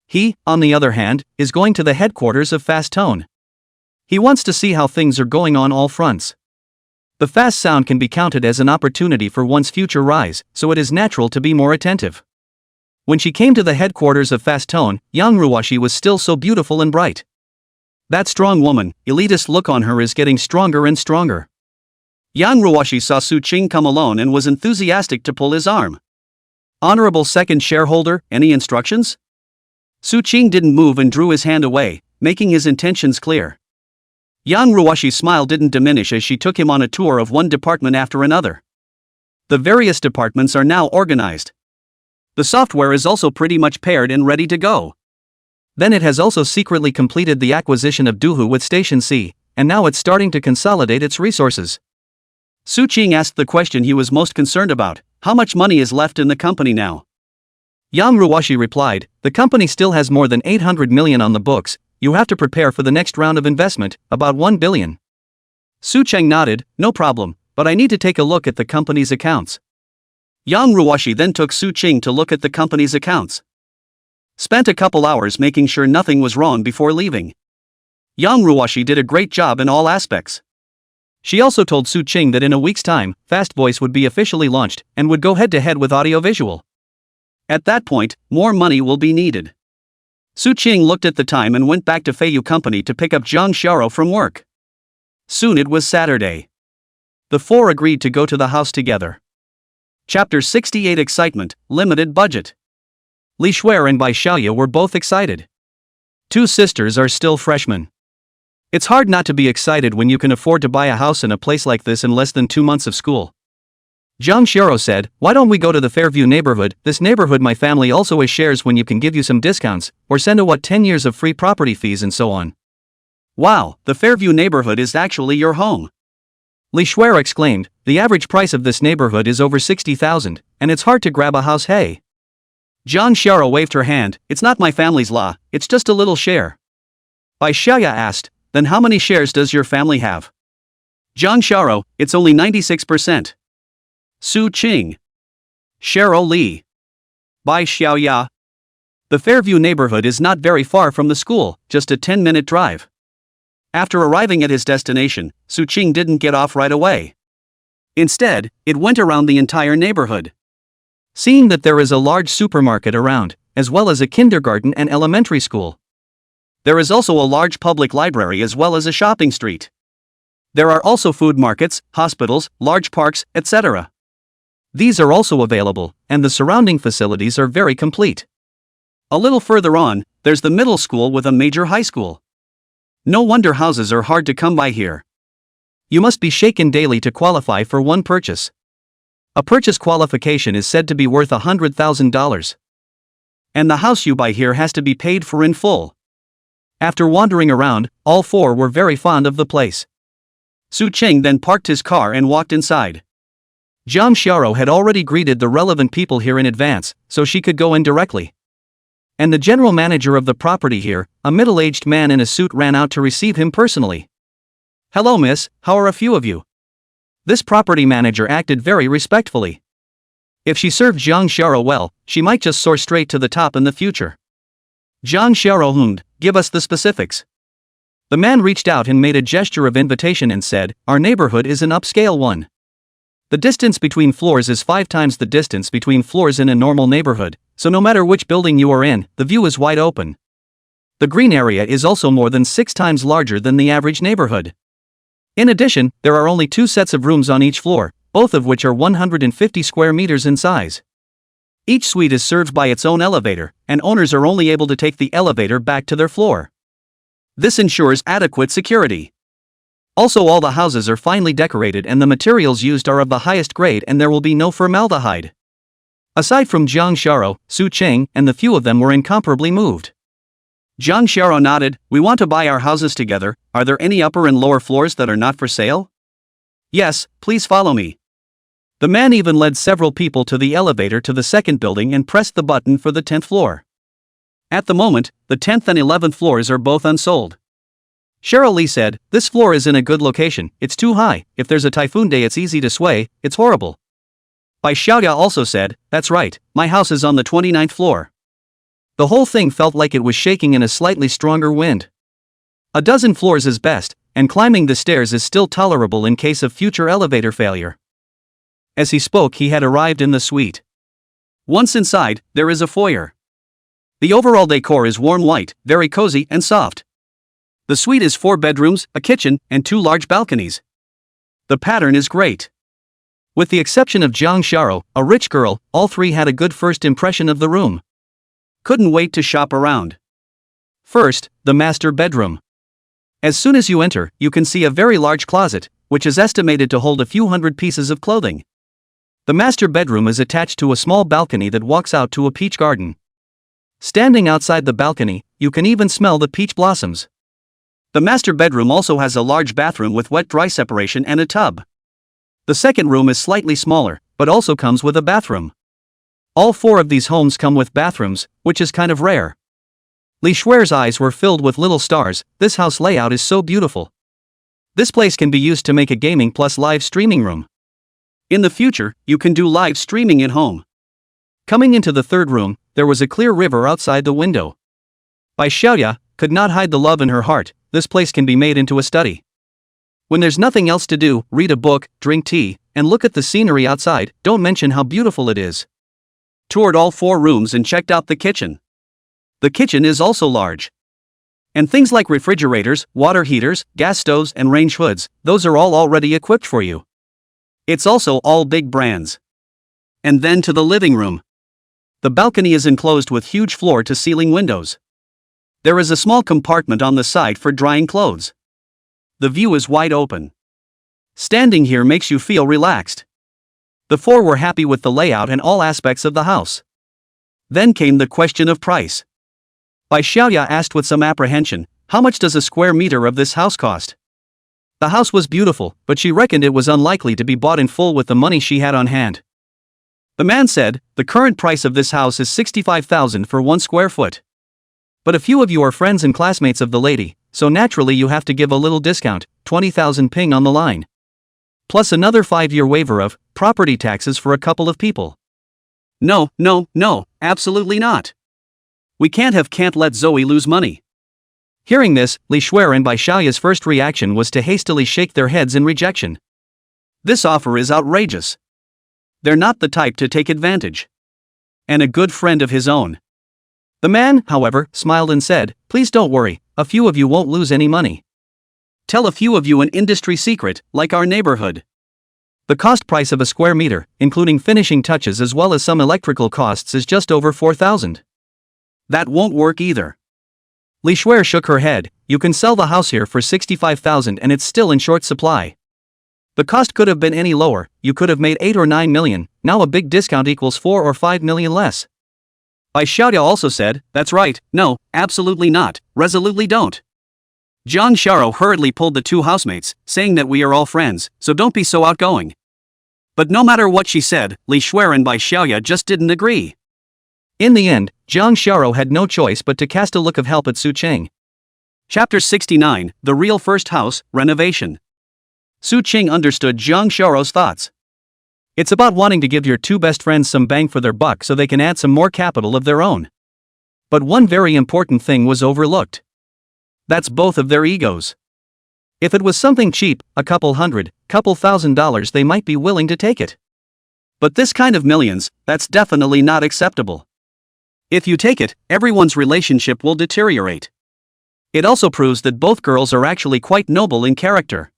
He, on the other hand, is going to the headquarters of Fast Tone. He wants to see how things are going on all fronts. The fast sound can be counted as an opportunity for one's future rise, so it is natural to be more attentive. When she came to the headquarters of Fast Tone, Yang Ruwashi was still so beautiful and bright. That strong woman, elitist look on her is getting stronger and stronger. Yang Ruwashi saw Su Ching come alone and was enthusiastic to pull his arm. Honorable second shareholder, any instructions? Su Ching didn't move and drew his hand away, making his intentions clear. Yang Ruwashi's smile didn't diminish as she took him on a tour of one department after another. The various departments are now organized. The software is also pretty much paired and ready to go. Then it has also secretly completed the acquisition of Duhu with Station C, and now it's starting to consolidate its resources. Su Ching asked the question he was most concerned about: how much money is left in the company now? Yang Ruwashi replied, the company still has more than 800 million on the books. You have to prepare for the next round of investment, about 1 billion. Su Cheng nodded, no problem, but I need to take a look at the company's accounts. Yang Ruwashi then took Su Ching to look at the company's accounts. Spent a couple hours making sure nothing was wrong before leaving. Yang Ruwashi did a great job in all aspects. She also told Su Ching that in a week's time, Fast Voice would be officially launched and would go head-to-head with audiovisual. At that point, more money will be needed. Su Ching looked at the time and went back to Fei Yu Company to pick up Jiang Sharo from work. Soon it was Saturday. The four agreed to go to the house together. Chapter 68 Excitement, Limited Budget. Li Shuer and Bai Xiaoya were both excited. Two sisters are still freshmen. It's hard not to be excited when you can afford to buy a house in a place like this in less than 2 months of school. Jiang Sharo said, why don't we go to the Fairview neighborhood? This neighborhood my family also has shares when you can give you some discounts, or send a 10 years of free property fees and so on. Wow, the Fairview neighborhood is actually your home. Li Shuer exclaimed, the average price of this neighborhood is over 60,000, and it's hard to grab a house. Hey. Jiang Sharo waved her hand, it's not my family's law, it's just a little share. Bai Xiaoya asked, then how many shares does your family have? Jiang Sharo, it's only 96%. Su Ching. Sharo Li. Bai Xiaoya. The Fairview neighborhood is not very far from the school, just a 10-minute drive. After arriving at his destination, Su Ching didn't get off right away. Instead, it went around the entire neighborhood. Seeing that there is a large supermarket around, as well as a kindergarten and elementary school. There is also a large public library as well as a shopping street. There are also food markets, hospitals, large parks, etc. These are also available, and the surrounding facilities are very complete. A little further on, there's the middle school with a major high school. No wonder houses are hard to come by here. You must be shaken daily to qualify for one purchase. A purchase qualification is said to be worth $100,000. And the house you buy here has to be paid for in full. After wandering around, all four were very fond of the place. Su Ching then parked his car and walked inside. Jiang Sharo had already greeted the relevant people here in advance, so she could go in directly. And the general manager of the property here, a middle-aged man in a suit, ran out to receive him personally. Hello miss, how are a few of you? This property manager acted very respectfully. If she served Jiang Sharo well, she might just soar straight to the top in the future. Jiang Sharo hummed, give us the specifics. The man reached out and made a gesture of invitation and said, our neighborhood is an upscale one. The distance between floors is 5 times the distance between floors in a normal neighborhood, so no matter which building you are in, the view is wide open. The green area is also more than 6 times larger than the average neighborhood. In addition, there are only 2 sets of rooms on each floor, both of which are 150 square meters in size. Each suite is served by its own elevator, and owners are only able to take the elevator back to their floor. This ensures adequate security. Also, all the houses are finely decorated and the materials used are of the highest grade, and there will be no formaldehyde. Aside from Jiang Sharo, Su Cheng and the few of them were incomparably moved. Jiang Sharo nodded, we want to buy our houses together, are there any upper and lower floors that are not for sale? Yes, please follow me. The man even led several people to the elevator to the second building and pressed the button for the 10th floor. At the moment, the 10th and 11th floors are both unsold. Shara Lee said, "This floor is in a good location, it's too high, if there's a typhoon day it's easy to sway, it's horrible." Bai Xiaoya also said, "That's right, my house is on the 29th floor." The whole thing felt like it was shaking in a slightly stronger wind. A dozen floors is best, and climbing the stairs is still tolerable in case of future elevator failure. As he spoke, he had arrived in the suite. Once inside, there is a foyer. The overall decor is warm white, very cozy and soft. The suite is 4 bedrooms, a kitchen, and 2 large balconies. The pattern is great. With the exception of Jang Sharo, a rich girl, all 3 had a good first impression of the room. Couldn't wait to shop around. First, the master bedroom. As soon as you enter, you can see a very large closet, which is estimated to hold a few hundred pieces of clothing. The master bedroom is attached to a small balcony that walks out to a peach garden. Standing outside the balcony, you can even smell the peach blossoms. The master bedroom also has a large bathroom with wet-dry separation and a tub. The second room is slightly smaller, but also comes with a bathroom. All 4 of these homes come with bathrooms, which is kind of rare. Li Shuer's eyes were filled with little stars. This house layout is so beautiful. This place can be used to make a gaming plus live streaming room. In the future, you can do live streaming at home. Coming into the third room, there was a clear river outside the window. Bai Xiaoya could not hide the love in her heart. This place can be made into a study. When there's nothing else to do, read a book, drink tea, and look at the scenery outside. Don't mention how beautiful it is. Toured all 4 rooms and checked out the kitchen. The kitchen is also large. And things like refrigerators, water heaters, gas stoves and range hoods, those are all already equipped for you. It's also all big brands. And then to the living room. The balcony is enclosed with huge floor-to-ceiling windows. There is a small compartment on the side for drying clothes. The view is wide open. Standing here makes you feel relaxed. The 4 were happy with the layout and all aspects of the house. Then came the question of price. Bai Xiaoya asked with some apprehension, "How much does a square meter of this house cost?" The house was beautiful, but she reckoned it was unlikely to be bought in full with the money she had on hand. The man said, "The current price of this house is 65,000 for 1 square foot. But a few of you are friends and classmates of the lady, so naturally you have to give a little discount, 20,000 ping on the line. Plus another 5-year waiver of property taxes for a couple of people." No, absolutely not. We can't let Zoe lose money. Hearing this, Li Shuer and Bai Xiaoya's first reaction was to hastily shake their heads in rejection. This offer is outrageous. They're not the type to take advantage. And a good friend of his own. The man, however, smiled and said, "Please don't worry, a few of you won't lose any money. Tell a few of you an industry secret, like our neighborhood. The cost price of a square meter, including finishing touches as well as some electrical costs, is just over 4,000. That won't work either." Li Shuer shook her head. "You can sell the house here for 65,000 and it's still in short supply. The cost could have been any lower, you could have made 8 or 9 million, now a big discount equals 4 or 5 million less." Bai Xiaoya also said, "That's right, no, absolutely not, resolutely don't." Zhang Sharo hurriedly pulled the 2 housemates, saying that we are all friends, so don't be so outgoing. But no matter what she said, Li Shuer and Bai Xiaoya just didn't agree. In the end, Zhang Sharo had no choice but to cast a look of help at Su Qing. Chapter 69, The Real First House, Renovation. Su Qing understood Zhang Sharo's thoughts. It's about wanting to give your 2 best friends some bang for their buck so they can add some more capital of their own. But one very important thing was overlooked. That's both of their egos. If it was something cheap, a couple $100,000 they might be willing to take it. But this kind of millions, that's definitely not acceptable. If you take it, everyone's relationship will deteriorate. It also proves that both girls are actually quite noble in character.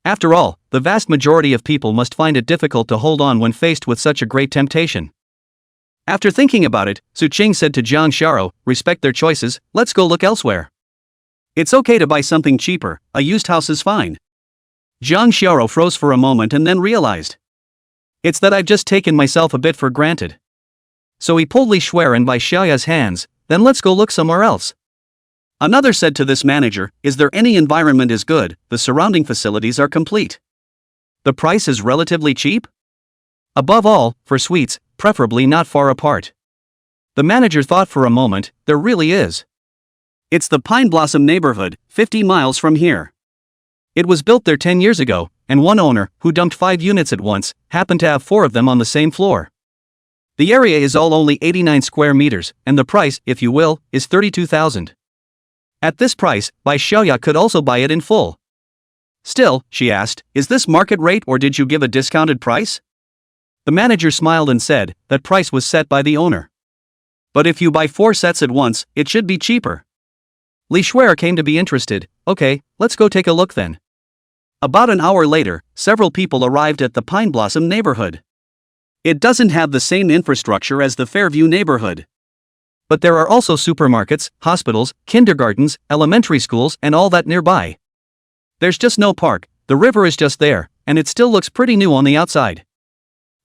After all, the vast majority of people must find it difficult to hold on when faced with such a great temptation. After thinking about it, Su Qing said to Zhang Sharo, "Respect their choices, let's go look elsewhere. It's okay to buy something cheaper, a used house is fine." Zhang Sharo froze for a moment and then realized. It's that I've just taken myself a bit for granted. So he pulled Li Shuer and Bai Xiaoya's hands, "Then let's go look somewhere else." Another said to this manager, "Is there any environment is good, the surrounding facilities are complete. The price is relatively cheap? Above all, for suites, preferably not far apart." The manager thought for a moment, "There really is. It's the Pine Blossom neighborhood, 50 miles from here. It was built there 10 years ago, and one owner, who dumped 5 units at once, happened to have 4 of them on the same floor. The area is all only 89 square meters, and the price, if you will, is 32,000. At this price, Bai Xiaoya could also buy it in full. Still, she asked, is this market rate or did you give a discounted price? The manager smiled and said, that price was set by the owner. But if you buy 4 sets at once, it should be cheaper. Li Shuer came to be interested. Okay, let's go take a look then. About an hour later, several people arrived at the Pine Blossom neighborhood. It doesn't have the same infrastructure as the Fairview neighborhood. But there are also supermarkets, hospitals, kindergartens, elementary schools, and all that nearby. There's just no park, the river is just there, and it still looks pretty new on the outside.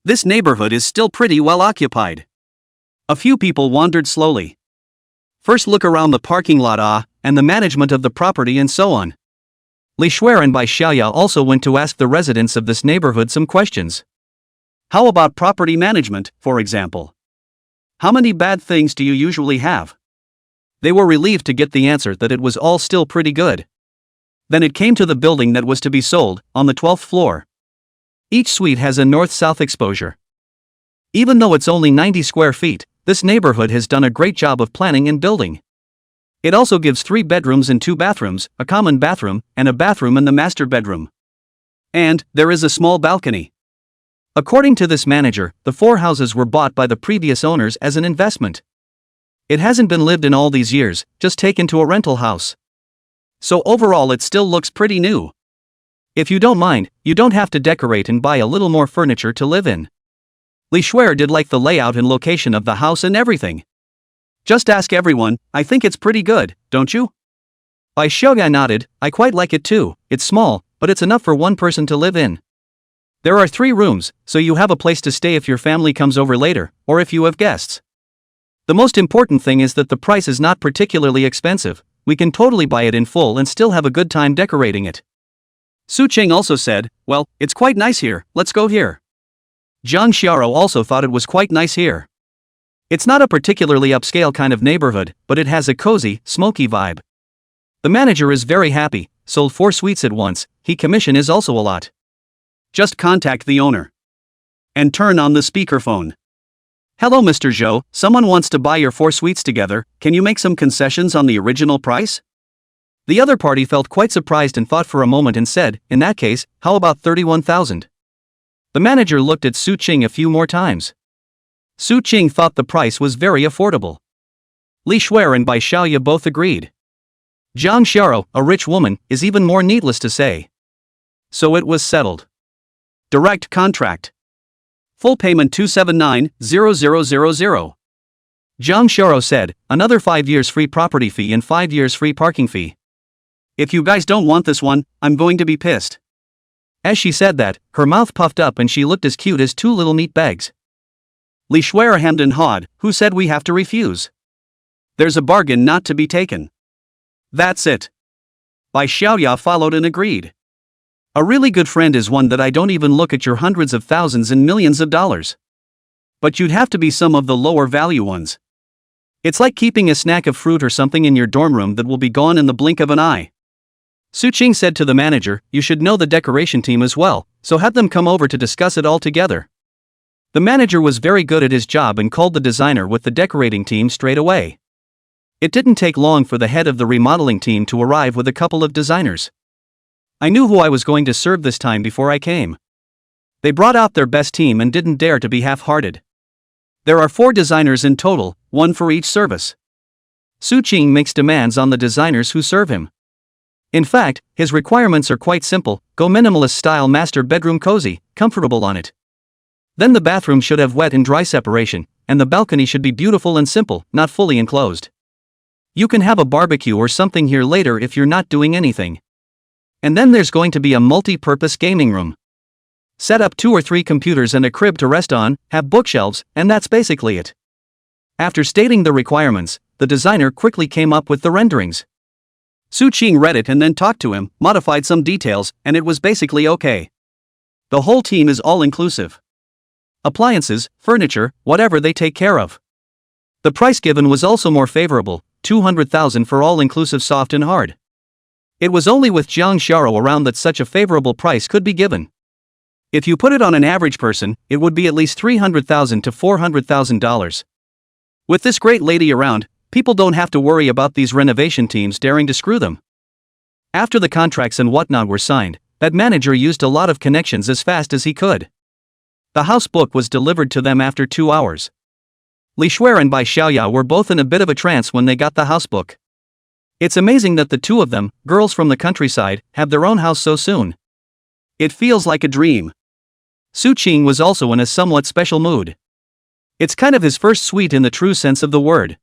This neighborhood is still pretty well occupied. A few people wandered slowly. First look around the parking lot and the management of the property and so on. Li Shuer and Bai Xiaoya also went to ask the residents of this neighborhood some questions. How about property management, for example? How many bad things do you usually have? They were relieved to get the answer that it was all still pretty good. Then it came to the building that was to be sold, on the 12th floor. Each suite has a north-south exposure. Even though it's only 90 square feet, this neighborhood has done a great job of planning and building. It also gives 3 bedrooms and 2 bathrooms, a common bathroom, and a bathroom in the master bedroom. And there is a small balcony. According to this manager, the 4 houses were bought by the previous owners as an investment. It hasn't been lived in all these years, just taken to a rental house. So overall it still looks pretty new. If you don't mind, you don't have to decorate and buy a little more furniture to live in. Li Shuer did like the layout and location of the house and everything. Just ask everyone, I think it's pretty good, don't you? Bai Xiaoya nodded, I quite like it too, it's small, but it's enough for one person to live in. There are 3 rooms, so you have a place to stay if your family comes over later, or if you have guests. The most important thing is that the price is not particularly expensive, we can totally buy it in full and still have a good time decorating it. Su Qing also said, well, it's quite nice here, let's go here. Zhang Xiao also thought it was quite nice here. It's not a particularly upscale kind of neighborhood, but it has a cozy, smoky vibe. The manager is very happy, sold 4 suites at once, commission is also a lot. Just contact the owner. And turn on the speakerphone. Hello Mr. Zhou, someone wants to buy your 4 suites together, can you make some concessions on the original price? The other party felt quite surprised and thought for a moment and said, in that case, how about 31,000? The manager looked at Su Qing a few more times. Su Qing thought the price was very affordable. Li Shuer and Bai Xiaoya both agreed. Zhang Xiao, a rich woman, is even more needless to say. So it was settled. Direct contract. Full payment 279,000. Zhang Xiao said, another 5 years free property fee and 5 years free parking fee. If you guys don't want this one, I'm going to be pissed. As she said that, her mouth puffed up and she looked as cute as 2 little meat bags. Li Shuer hemmed and hawed, who said we have to refuse? There's a bargain not to be taken. That's it. Bai Xiaoya followed and agreed. A really good friend is one that I don't even look at your hundreds of thousands and millions of dollars. But you'd have to be some of the lower value ones. It's like keeping a snack of fruit or something in your dorm room that will be gone in the blink of an eye. Su Qing said to the manager, you should know the decoration team as well, so have them come over to discuss it all together. The manager was very good at his job and called the designer with the decorating team straight away. It didn't take long for the head of the remodeling team to arrive with a couple of designers. I knew who I was going to serve this time before I came. They brought out their best team and didn't dare to be half-hearted. There are 4 designers in total, 1 for each service. Su Qing makes demands on the designers who serve him. In fact, his requirements are quite simple, go minimalist style master bedroom cozy, comfortable on it. Then the bathroom should have wet and dry separation, and the balcony should be beautiful and simple, not fully enclosed. You can have a barbecue or something here later if you're not doing anything. And then there's going to be a multi-purpose gaming room. Set up 2 or 3 computers and a crib to rest on, have bookshelves, and that's basically it. After stating the requirements, the designer quickly came up with the renderings. Su Qing read it and then talked to him, modified some details, and it was basically okay. The whole team is all-inclusive. Appliances, furniture, whatever they take care of. The price given was also more favorable, 200,000 for all-inclusive soft and hard. It was only with Jang Sharo around that such a favorable price could be given. If you put it on an average person, it would be at least $300,000 to $400,000. With this great lady around, people don't have to worry about these renovation teams daring to screw them. After the contracts and whatnot were signed, that manager used a lot of connections as fast as he could. The house book was delivered to them after 2 hours. Li Shuer and Bai Xiaoya were both in a bit of a trance when they got the house book. It's amazing that the two of them, girls from the countryside, have their own house so soon. It feels like a dream. Su Qing was also in a somewhat special mood. It's kind of his first sweet in the true sense of the word.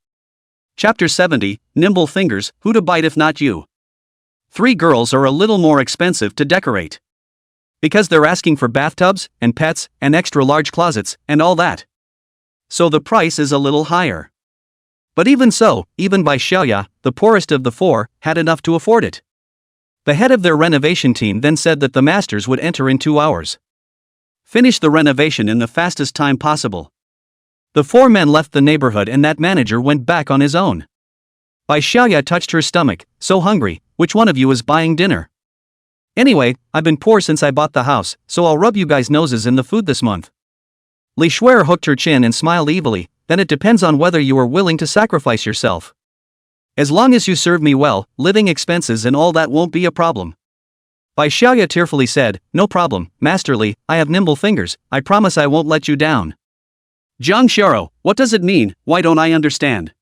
Chapter 70, Nimble Fingers, Who to Bite If Not You? 3 girls are a little more expensive to decorate. Because they're asking for bathtubs, and pets, and extra large closets, and all that. So the price is a little higher. But even so, even Bai Xiaoya, the poorest of the 4, had enough to afford it. The head of their renovation team then said that the masters would enter in 2 hours. Finish the renovation in the fastest time possible. The 4 men left the neighborhood and that manager went back on his own. Bai Xiaoya touched her stomach, so hungry, which one of you is buying dinner? Anyway, I've been poor since I bought the house, so I'll rub you guys' noses in the food this month. Li Shuer hooked her chin and smiled evilly, then it depends on whether you are willing to sacrifice yourself. As long as you serve me well, living expenses and all that won't be a problem. Bai Xiaoya tearfully said, no problem, Master Li, I have nimble fingers, I promise I won't let you down. Zhang Sharo, what does it mean, why don't I understand?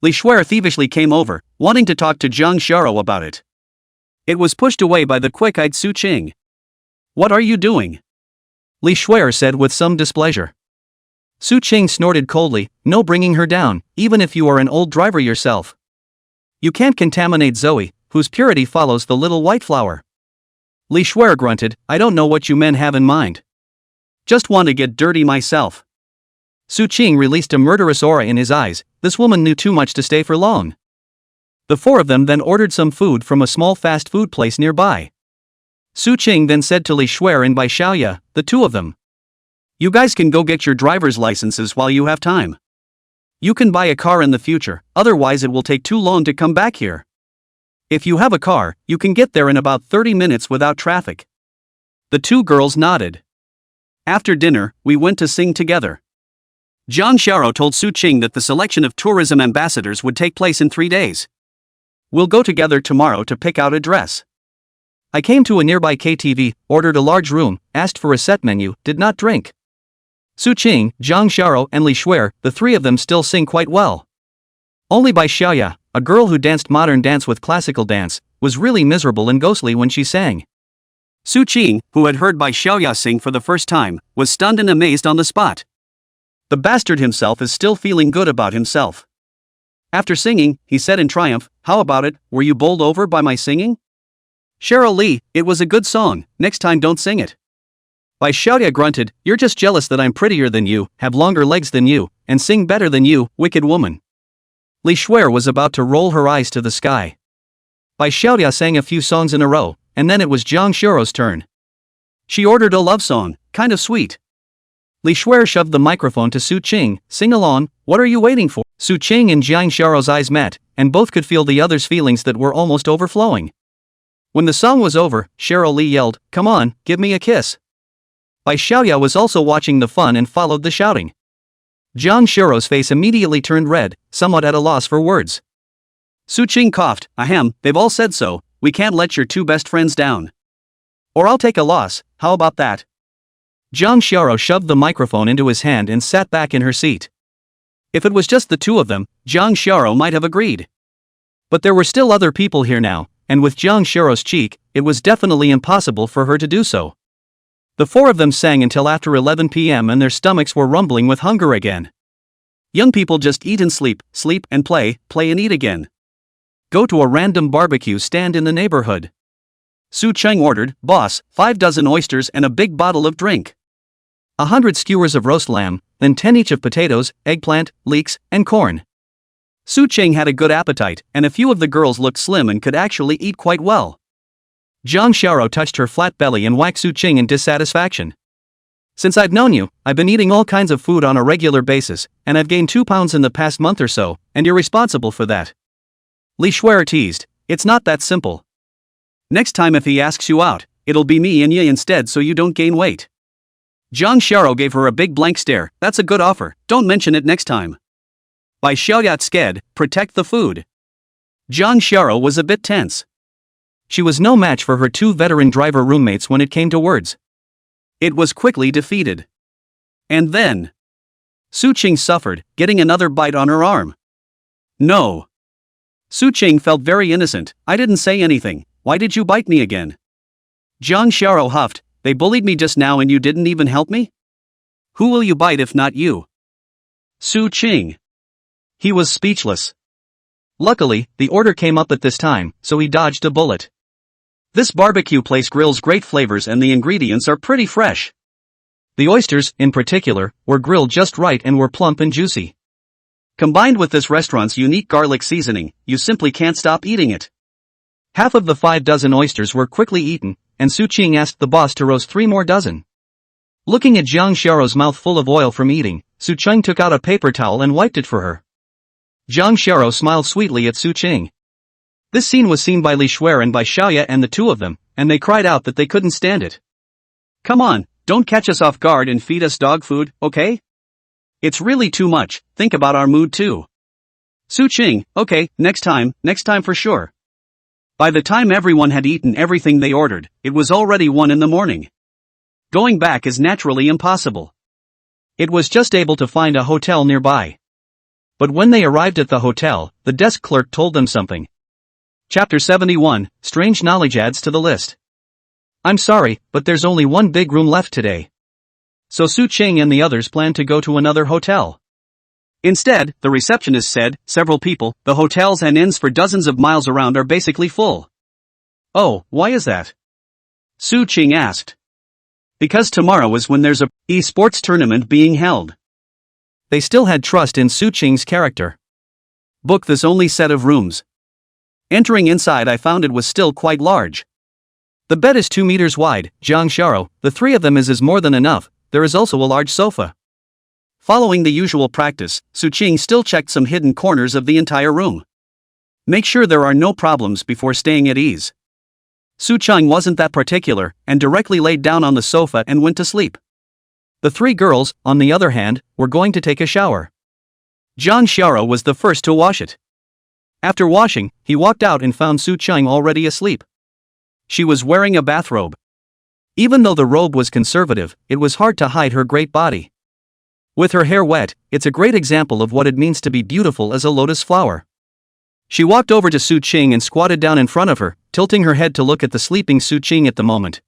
Li Shuer thievishly came over, wanting to talk to Zhang Sharo about it. It was pushed away by the quick-eyed Su Qing. What are you doing? Li Shuer said with some displeasure. Su Qing snorted coldly, no bringing her down, even if you are an old driver yourself. You can't contaminate Zoe, whose purity follows the little white flower. Li Shuer grunted, I don't know what you men have in mind. Just want to get dirty myself. Su Qing released a murderous aura in his eyes, this woman knew too much to stay for long. The 4 of them then ordered some food from a small fast food place nearby. Su Qing then said to Li Shuer and Bai Xiaoya, the 2 of them. You guys can go get your driver's licenses while you have time. You can buy a car in the future, otherwise it will take too long to come back here. If you have a car, you can get there in about 30 minutes without traffic. The 2 girls nodded. After dinner, we went to sing together. Zhang Sharo told Su Qing that the selection of tourism ambassadors would take place in 3 days. We'll go together tomorrow to pick out a dress. I came to a nearby KTV, ordered a large room, asked for a set menu, did not drink. Su Qing, Zhang Sharo and Li Shuer, the 3 of them still sing quite well. Only Bai Xiaoya, a girl who danced modern dance with classical dance, was really miserable and ghostly when she sang. Su Qing, who had heard Bai Xiaoya sing for the first time, was stunned and amazed on the spot. The bastard himself is still feeling good about himself. After singing, he said in triumph, how about it, were you bowled over by my singing? Cheryl Lee, it was a good song, next time don't sing it. Bai Xiaoya grunted, you're just jealous that I'm prettier than you, have longer legs than you, and sing better than you, wicked woman. Li Shuer was about to roll her eyes to the sky. Bai Xiaoya sang a few songs in a row, and then it was Zhang Sharo's turn. She ordered a love song, kind of sweet. Li Shuer shoved the microphone to Su Qing, sing along, what are you waiting for? Su Qing and Zhang Sharo's eyes met, and both could feel the other's feelings that were almost overflowing. When the song was over, Cheryl Lee yelled, come on, give me a kiss. Bai Xiaoya was also watching the fun and followed the shouting. Zhang Sharo's face immediately turned red, somewhat at a loss for words. Su Qing coughed, ahem, they've all said so, we can't let your 2 best friends down. Or I'll take a loss, how about that? Zhang Sharo shoved the microphone into his hand and sat back in her seat. If it was just the 2 of them, Zhang Sharo might have agreed. But there were still other people here now, and with Zhang Sharo's cheek, it was definitely impossible for her to do so. The 4 of them sang until after 11 p.m. and their stomachs were rumbling with hunger again. Young people just eat and sleep and play and eat again. Go to a random barbecue stand in the neighborhood. Su Qing ordered, boss, 5 dozen oysters and a big bottle of drink. 100 skewers of roast lamb, then 10 each of potatoes, eggplant, leeks, and corn. Su Qing had a good appetite, and a few of the girls looked slim and could actually eat quite well. Zhang Sharo touched her flat belly and whacked Su Qing in dissatisfaction. Since I've known you, I've been eating all kinds of food on a regular basis, and I've gained 2 pounds in the past month or so, and you're responsible for that. Li Shuer teased. It's not that simple. Next time if he asks you out, it'll be me and Ye instead so you don't gain weight. Jang Xiao gave her a big blank stare. That's a good offer, don't mention it next time. By Xiaoyat Sked, protect the food. Jang Xiao was a bit tense. She was no match for her 2 veteran driver roommates when it came to words. It was quickly defeated. And then Su Qing suffered, getting another bite on her arm. No. Su Qing felt very innocent. I didn't say anything. Why did you bite me again? Jang Xiao huffed. They bullied me just now and you didn't even help me? Who will you bite if not you? Su Qing. He was speechless. Luckily, the order came up at this time, so he dodged a bullet. This barbecue place grills great flavors and the ingredients are pretty fresh. The oysters, in particular, were grilled just right and were plump and juicy. Combined with this restaurant's unique garlic seasoning, you simply can't stop eating it. Half of the 5 dozen oysters were quickly eaten, and Su Qing asked the boss to roast 3 more dozen. Looking at Jiang Xiao's mouth full of oil from eating, Su Qing took out a paper towel and wiped it for her. Jiang Xiao smiled sweetly at Su Qing. This scene was seen by Li Shuer and by Xiaoya and the 2 of them, and they cried out that they couldn't stand it. Come on, don't catch us off guard and feed us dog food, okay? It's really too much, think about our mood too. Su Qing, okay, next time for sure. By the time everyone had eaten everything they ordered, it was already 1 in the morning. Going back is naturally impossible. It was just able to find a hotel nearby. But when they arrived at the hotel, the desk clerk told them something. Chapter 71, Strange Knowledge adds to the list. I'm sorry, but there's only 1 big room left today. So Su Qing and the others planned to go to another hotel. Instead, the receptionist said, several people, the hotels and inns for dozens of miles around are basically full. Oh, why is that? Su Qing asked. Because tomorrow is when there's a e-sports tournament being held. They still had trust in Su Qing's character. Book this only set of rooms. Entering inside I found it was still quite large. The bed is 2 meters wide, Jiang Xiao, the 3 of them is more than enough, there is also a large sofa. Following the usual practice, Su Qing still checked some hidden corners of the entire room. Make sure there are no problems before staying at ease. Su Qing wasn't that particular, and directly laid down on the sofa and went to sleep. The 3 girls, on the other hand, were going to take a shower. Jiang Xiao was the first to wash it. After washing, he walked out and found Su Qing already asleep. She was wearing a bathrobe. Even though the robe was conservative, it was hard to hide her great body. With her hair wet, it's a great example of what it means to be beautiful as a lotus flower. She walked over to Su Qing and squatted down in front of her, tilting her head to look at the sleeping Su Qing at the moment.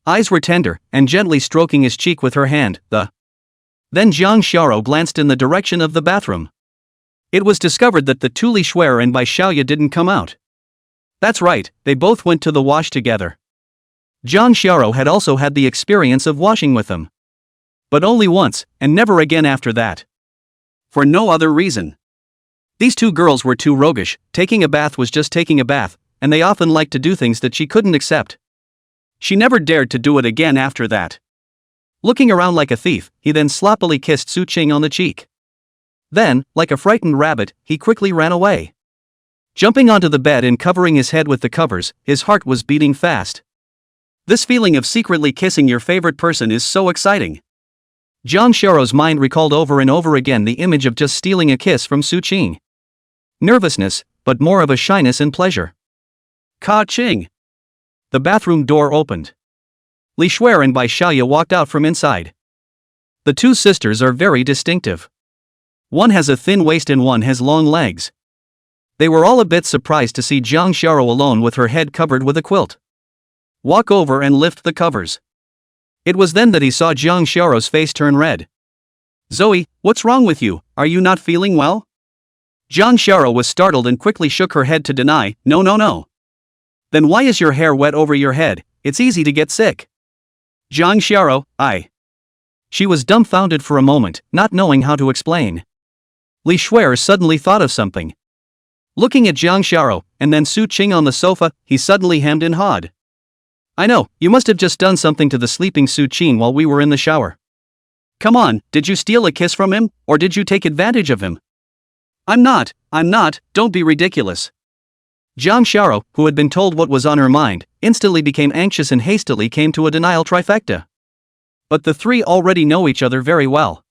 Eyes were tender, and gently stroking his cheek with her hand, Then Jiang Xiao glanced in the direction of the bathroom. It was discovered that the 2 Li Shuer and Bai Xiaoya didn't come out. That's right, they both went to the wash together. Jiang Xiao had also had the experience of washing with them. But only once, and never again after that. For no other reason. These 2 girls were too roguish, taking a bath was just taking a bath, and they often liked to do things that she couldn't accept. She never dared to do it again after that. Looking around like a thief, he then sloppily kissed Su Qing on the cheek. Then, like a frightened rabbit, he quickly ran away. Jumping onto the bed and covering his head with the covers, his heart was beating fast. This feeling of secretly kissing your favorite person is so exciting. Jiang Xiao's mind recalled over and over again the image of just stealing a kiss from Su Qing. Nervousness, but more of a shyness and pleasure. Ka Qing. The bathroom door opened. Li Shuer and Bai Xiaoya walked out from inside. The 2 sisters are very distinctive. One has a thin waist and one has long legs. They were all a bit surprised to see Jiang Xiao alone with her head covered with a quilt. Walk over and lift the covers. It was then that he saw Jiang Xiao's face turn red. Zoe, what's wrong with you, are you not feeling well? Jiang Xiao was startled and quickly shook her head to deny, no. Then why is your hair wet over your head, it's easy to get sick. Jiang Xiao, She was dumbfounded for a moment, not knowing how to explain. Li Shuer suddenly thought of something. Looking at Jiang Xiao, and then Su Qing on the sofa, he suddenly hemmed and hawed. I know, you must have just done something to the sleeping Su-Ching while we were in the shower. Come on, did you steal a kiss from him, or did you take advantage of him? I'm not, don't be ridiculous. Jang Shara, who had been told what was on her mind, instantly became anxious and hastily came to a denial trifecta. But the three already know each other very well.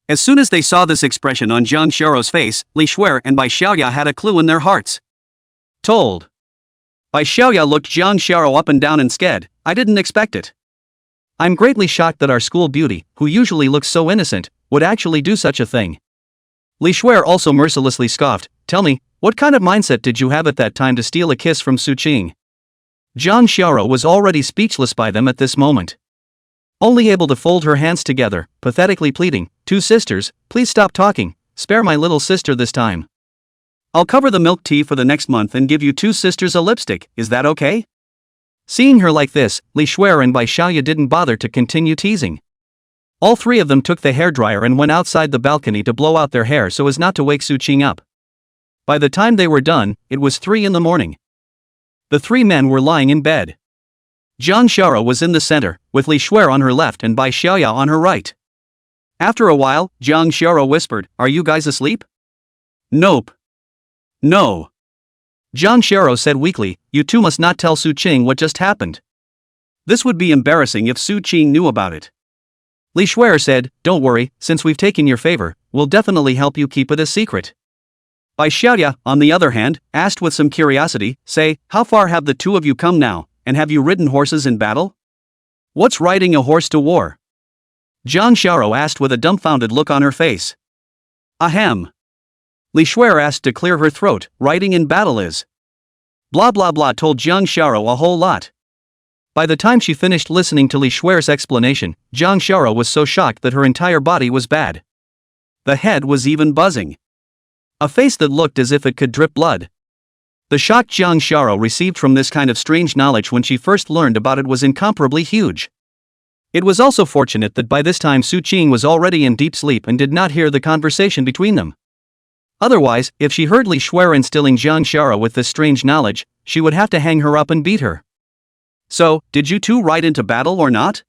As soon as they saw this expression on Jang Shara's face, Li Shuer and Bai Xiaoya had a clue in their hearts. Told. Bai Xiaoya looked Jang Shara up and down and said, I didn't expect it. I'm greatly shocked that our school beauty, who usually looks so innocent, would actually do such a thing. Li Shuer also mercilessly scoffed, tell me, what kind of mindset did you have at that time to steal a kiss from Su-Ching? Jang Shara was already speechless by them at this moment. Only able to fold her hands together, pathetically pleading, two sisters, please stop talking, spare my little sister this time. I'll cover the milk tea for the next month and give you two sisters a lipstick, is that okay? Seeing her like this, Li Shuer and Bai Xiaoya didn't bother to continue teasing. All three of them took the hairdryer and went outside the balcony to blow out their hair so as not to wake Su-Ching up. By the time they were done, it was 3 a.m. The three men were lying in bed. Jang Shara was in the center, with Li Shuer on her left and Bai Xiaoya on her right. After a while, Jang Shara whispered, are you guys asleep? Nope. No. Jang Shara said weakly, you two must not tell Su-Ching what just happened. This would be embarrassing if Su-Ching knew about it. Li Shuer said, don't worry, since we've taken your favor, we'll definitely help you keep it a secret. Bai Xiaoya, on the other hand, asked with some curiosity, say, how far have the two of you come now, and have you ridden horses in battle? What's riding a horse to war? Jang Shara asked with a dumbfounded look on her face. Ahem. Li Shuer asked to clear her throat, riding in battle is. Blah blah blah told Jang Shara a whole lot. By the time she finished listening to Li Shuer's explanation, Jang Shara was so shocked that her entire body was bad. The head was even buzzing. A face that looked as if it could drip blood. The shock Jang Shara received from this kind of strange knowledge when she first learned about it was incomparably huge. It was also fortunate that by this time Su-Ching was already in deep sleep and did not hear the conversation between them. Otherwise, if she heard Li Shuer instilling Jang Shara with this strange knowledge, she would have to hang her up and beat her. So, did you two ride into battle or not?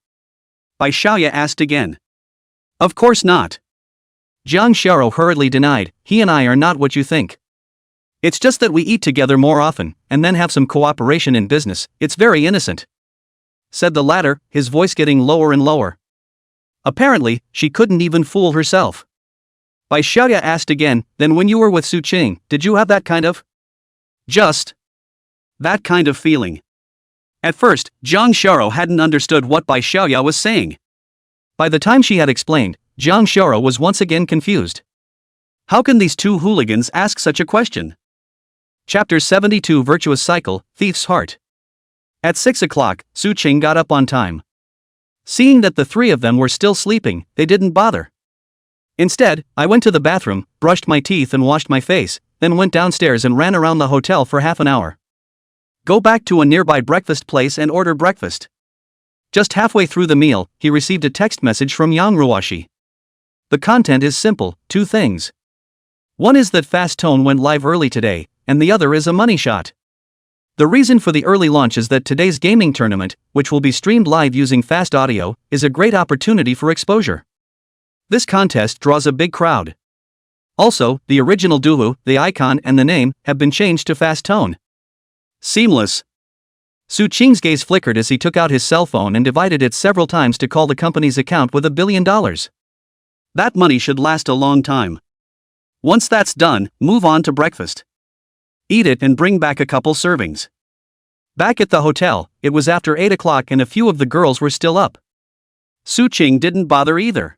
Bai Xiaoya asked again. Of course not. Jang Shara hurriedly denied, he and I are not what you think. It's just that we eat together more often, and then have some cooperation in business, it's very innocent. Said the latter, his voice getting lower and lower. Apparently, she couldn't even fool herself. Bai Xiaoya asked again, then when you were with Su-Ching, did you have that kind of? Just. That kind of feeling. At first, Jang Shara hadn't understood what Bai Xiaoya was saying. By the time she had explained, Jang Shara was once again confused. How can these two hooligans ask such a question? Chapter 72 Virtuous Cycle, Thief's Heart. At 6 o'clock, Su-Ching got up on time. Seeing that the three of them were still sleeping, they didn't bother. Instead, I went to the bathroom, brushed my teeth and washed my face, then went downstairs and ran around the hotel for half an hour. Go back to a nearby breakfast place and order breakfast. Just halfway through the meal, he received a text message from Yang Ruoshi. The content is simple, 2 things. One is that Fast Tone went live early today, and the other is a money shot. The reason for the early launch is that today's gaming tournament, which will be streamed live using fast audio, is a great opportunity for exposure. This contest draws a big crowd. Also, the original duo, the icon and the name, have been changed to Fast Tone. Seamless. Su-Ching's gaze flickered as he took out his cell phone and divided it several times to call the company's account with $1 billion. That money should last a long time. Once that's done, move on to breakfast. Eat it and bring back a couple servings. Back at the hotel, it was after 8 o'clock and a few of the girls were still up. Su-Ching didn't bother either.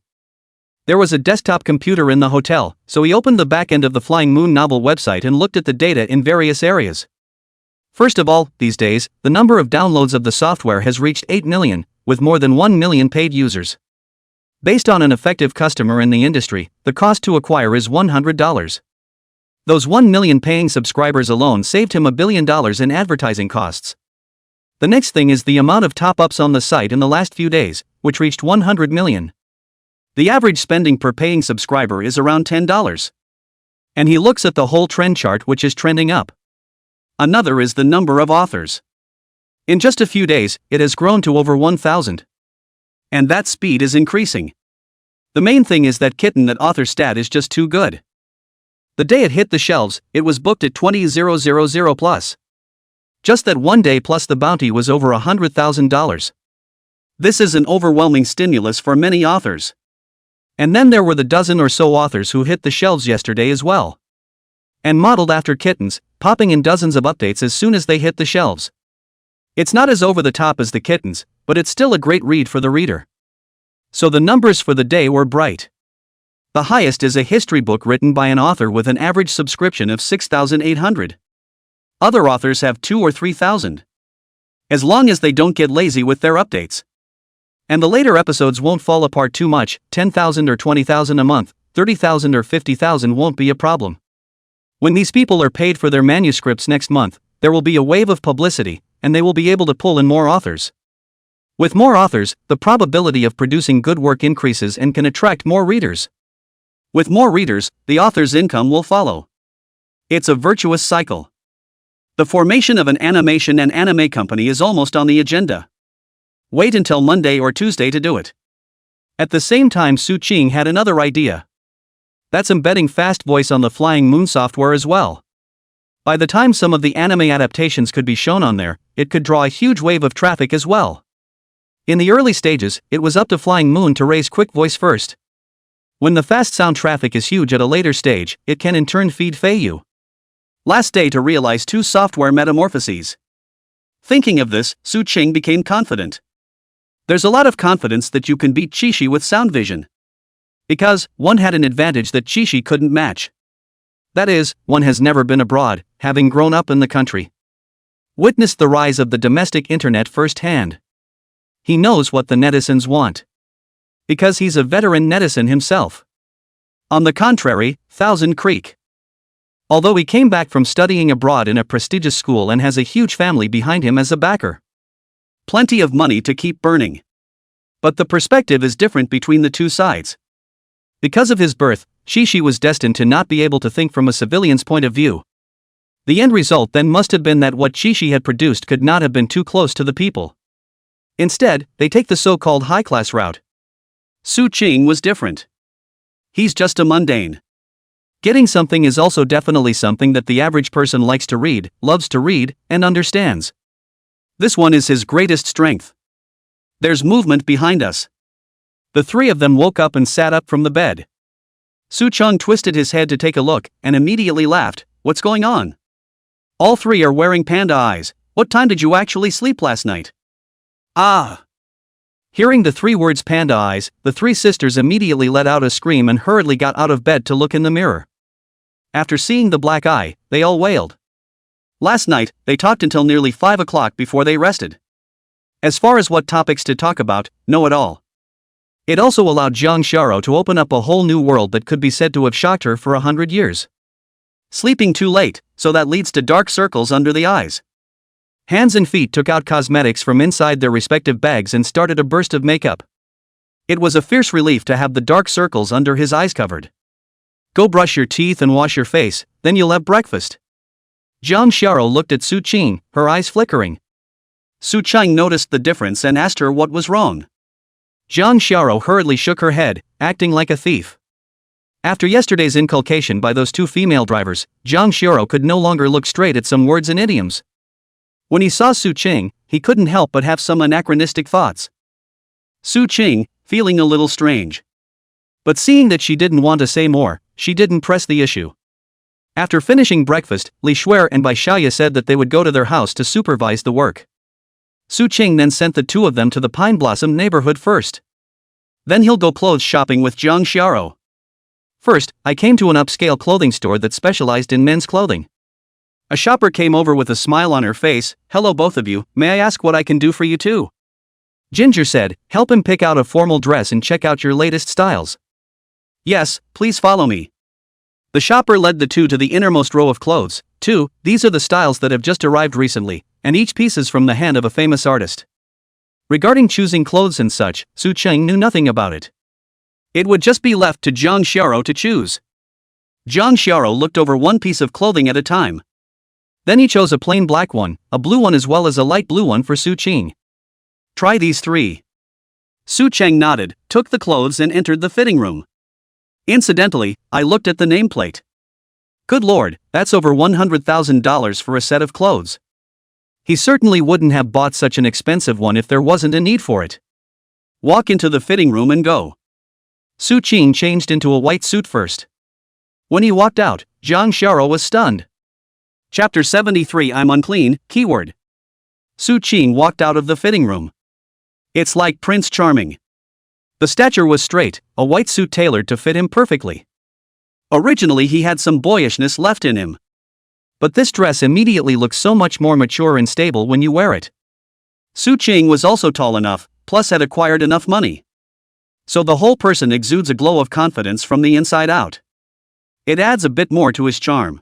There was a desktop computer in the hotel, so he opened the back end of the Flying Moon novel website and looked at the data in various areas. First of all, these days, the number of downloads of the software has reached 8 million, with more than 1 million paid users. Based on an effective customer in the industry, the cost to acquire is $100. Those 1 million paying subscribers alone saved him $1 billion in advertising costs. The next thing is the amount of top-ups on the site in the last few days, which reached 100 million. The average spending per paying subscriber is around $10. And he looks at the whole trend chart which is trending up. Another is the number of authors. In just a few days, it has grown to over 1,000. And that speed is increasing. The main thing is that Kitten that author stat is just too good. The day it hit the shelves, it was booked at 20,000 plus. Just that one day plus the bounty was over $100,000. This is an overwhelming stimulus for many authors. And then there were the dozen or so authors who hit the shelves yesterday as well. And modeled after Kittens, popping in dozens of updates as soon as they hit the shelves. It's not as over the top as the Kittens, but it's still a great read for the reader. So the numbers for the day were bright. The highest is a history book written by an author with an average subscription of 6,800. Other authors have 2,000 or 3,000. As long as they don't get lazy with their updates. And the later episodes won't fall apart too much, 10,000 or 20,000 a month, 30,000 or 50,000 won't be a problem. When these people are paid for their manuscripts next month, there will be a wave of publicity, and they will be able to pull in more authors. With more authors, the probability of producing good work increases and can attract more readers. With more readers, the author's income will follow. It's a virtuous cycle. The formation of an animation and anime company is almost on the agenda. Wait until Monday or Tuesday to do it. At the same time, Su Ching had another idea. That's embedding fast voice on the Flying Moon software as well. By the time some of the anime adaptations could be shown on there, it could draw a huge wave of traffic as well. In the early stages, it was up to Flying Moon to raise quick voice first. When the fast sound traffic is huge at a later stage, it can in turn feed Feiyu. Last day to realize 2 software metamorphoses. Thinking of this, Su Ching became confident. There's a lot of confidence that you can beat Chishi with sound vision. Because, one had an advantage that Chishi couldn't match. That is, one has never been abroad, having grown up in the country. Witnessed the rise of the domestic internet firsthand. He knows what the netizens want. Because he's a veteran netizen himself. On the contrary, Thousand Creek. Although he came back from studying abroad in a prestigious school and has a huge family behind him as a backer. Plenty of money to keep burning. But the perspective is different between the two sides. Because of his birth, Shishi was destined to not be able to think from a civilian's point of view. The end result then must have been that what Shishi had produced could not have been too close to the people. Instead, they take the so-called high-class route. Su Ching was different. He's just a mundane. Getting something is also definitely something that the average person likes to read, loves to read, and understands. This one is his greatest strength. There's movement behind us. The three of them woke up and sat up from the bed. Su Chang twisted his head to take a look, and immediately laughed. What's going on? All three are wearing panda eyes. What time did you actually sleep last night? Ah! Hearing the 3 words panda eyes, the 3 sisters immediately let out a scream and hurriedly got out of bed to look in the mirror. After seeing the black eye, they all wailed. Last night, they talked until nearly 5 o'clock before they rested. As far as what topics to talk about, no at all. It also allowed Jang Shara to open up a whole new world that could be said to have shocked her for 100 years. Sleeping too late, so that leads to dark circles under the eyes. Hands and feet took out cosmetics from inside their respective bags and started a burst of makeup. It was a fierce relief to have the dark circles under his eyes covered. Go brush your teeth and wash your face, then you'll have breakfast. Jiang Xiao looked at Su Qing, her eyes flickering. Su Chang noticed the difference and asked her what was wrong. Jiang Xiao hurriedly shook her head, acting like a thief. After yesterday's inculcation by those 2 female drivers, Jiang Xiao could no longer look straight at some words and idioms. When he saw Su Qing, he couldn't help but have some anachronistic thoughts. Su Qing, feeling a little strange. But seeing that she didn't want to say more, she didn't press the issue. After finishing breakfast, Li Shuer and Bai Xiaoya said that they would go to their house to supervise the work. Su Qing then sent the 2 of them to the Pine Blossom neighborhood first. Then he'll go clothes shopping with Jiang Xiao. First, I came to an upscale clothing store that specialized in men's clothing. A shopper came over with a smile on her face. Hello both of you, may I ask what I can do for you too? Ginger said, help him pick out a formal dress and check out your latest styles. Yes, please follow me. The shopper led the 2 to the innermost row of clothes. 2, these are the styles that have just arrived recently, and each piece is from the hand of a famous artist. Regarding choosing clothes and such, Su Cheng knew nothing about it. It would just be left to Jiang Xiao to choose. Jiang Xiao looked over one piece of clothing at a time. Then he chose a plain black one, a blue one as well as a light blue one for Su Ching. Try these 3. Su Cheng nodded, took the clothes and entered the fitting room. Incidentally, I looked at the nameplate. Good lord, that's over $100,000 for a set of clothes. He certainly wouldn't have bought such an expensive one if there wasn't a need for it. Walk into the fitting room and go. Su Ching changed into a white suit first. When he walked out, Jang Shara was stunned. Chapter 73 I'm unclean, keyword. Su Ching walked out of the fitting room. It's like Prince Charming. The stature was straight, a white suit tailored to fit him perfectly. Originally he had some boyishness left in him. But this dress immediately looks so much more mature and stable when you wear it. Su Ching was also tall enough, plus had acquired enough money. So the whole person exudes a glow of confidence from the inside out. It adds a bit more to his charm.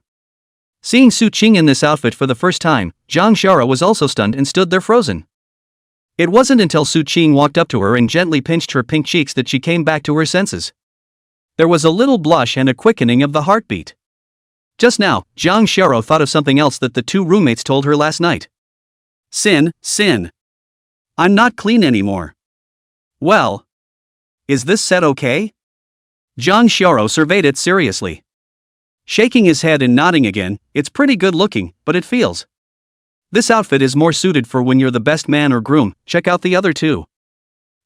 Seeing Su Ching in this outfit for the first time, Jang Shara was also stunned and stood there frozen. It wasn't until Su Ching walked up to her and gently pinched her pink cheeks that she came back to her senses. There was a little blush and a quickening of the heartbeat. Just now, Jang Shara thought of something else that the 2 roommates told her last night. Sin. I'm not clean anymore. Well, is this set okay? Jang Shara surveyed it seriously. Shaking his head and nodding again, it's pretty good looking, but it feels. This outfit is more suited for when you're the best man or groom, check out the other 2.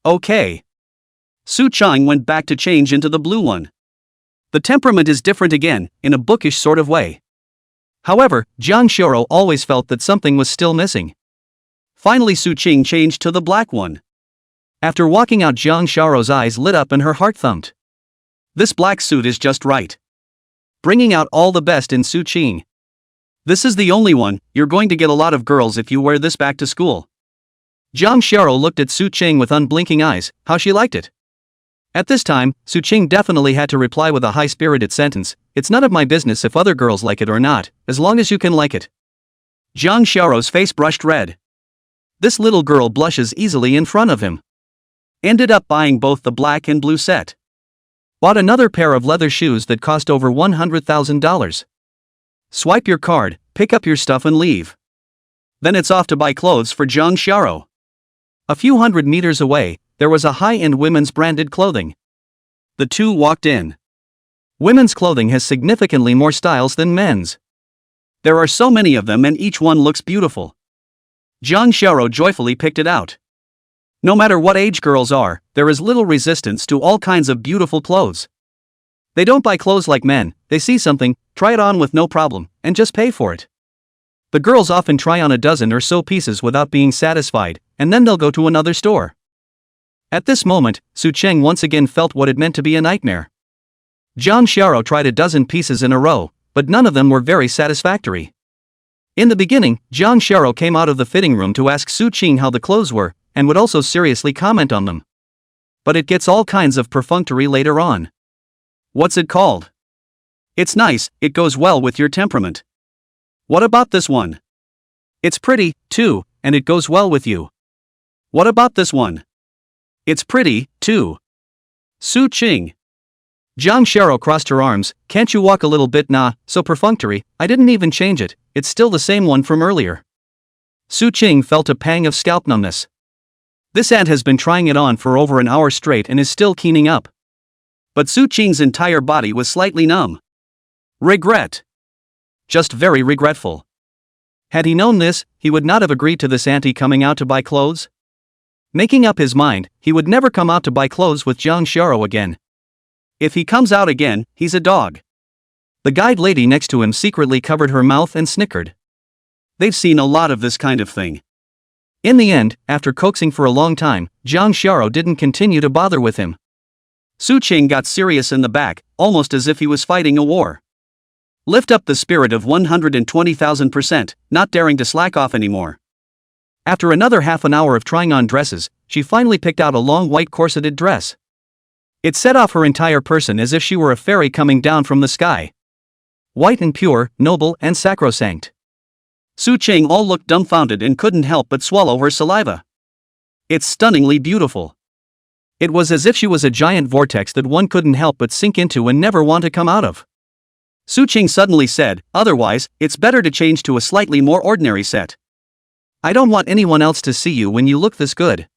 Okay. Su Chang went back to change into the blue one. The temperament is different again, in a bookish sort of way. However, Jang Shara always felt that something was still missing. Finally Su Ching changed to the black one. After walking out, Jang Shara's eyes lit up and her heart thumped. This black suit is just right. Bringing out all the best in Su Ching. This is the only one, you're going to get a lot of girls if you wear this back to school. Jang Shara looked at Su Ching with unblinking eyes, how she liked it. At this time, Su Ching definitely had to reply with a high-spirited sentence, it's none of my business if other girls like it or not, as long as you can like it. Jang Shara's face brushed red. This little girl blushes easily in front of him. Ended up buying both the black and blue set. Bought another pair of leather shoes that cost over $100,000. Swipe your card, pick up your stuff and leave. Then it's off to buy clothes for Jang Shara. A few hundred meters away, there was a high-end women's branded clothing. The 2 walked in. Women's clothing has significantly more styles than men's. There are so many of them and each one looks beautiful. Jang Shara joyfully picked it out. No matter what age girls are, there is little resistance to all kinds of beautiful clothes. They don't buy clothes like men, they see something, try it on with no problem, and just pay for it. The girls often try on a dozen or so pieces without being satisfied, and then they'll go to another store. At this moment, Su Cheng once again felt what it meant to be a nightmare. Jang Shara tried a dozen pieces in a row, but none of them were very satisfactory. In the beginning, Jang Shara came out of the fitting room to ask Su Ching how the clothes were, and would also seriously comment on them. But it gets all kinds of perfunctory later on. What's it called? It's nice, it goes well with your temperament. What about this one? It's pretty, too, and it goes well with you. What about this one? It's pretty, too. Su Ching. Jang Shara crossed her arms, can't you walk a little bit? Nah, so perfunctory, I didn't even change it, it's still the same one from earlier. Su Ching felt a pang of scalp numbness. This ant has been trying it on for over an hour straight and is still keening up. But Su Ching's entire body was slightly numb. Regret. Just very regretful. Had he known this, he would not have agreed to this auntie coming out to buy clothes. Making up his mind, he would never come out to buy clothes with Jang Shara again. If he comes out again, he's a dog. The guide lady next to him secretly covered her mouth and snickered. They've seen a lot of this kind of thing. In the end, after coaxing for a long time, Jang Shara didn't continue to bother with him. Su Ching got serious in the back, almost as if he was fighting a war. Lift up the spirit of 120,000%, not daring to slack off anymore. After another half an hour of trying on dresses, she finally picked out a long white corseted dress. It set off her entire person as if she were a fairy coming down from the sky. White and pure, noble and sacrosanct. Su Ching all looked dumbfounded and couldn't help but swallow her saliva. It's stunningly beautiful. It was as if she was a giant vortex that one couldn't help but sink into and never want to come out of. Su Qing suddenly said, otherwise, it's better to change to a slightly more ordinary set. I don't want anyone else to see you when you look this good.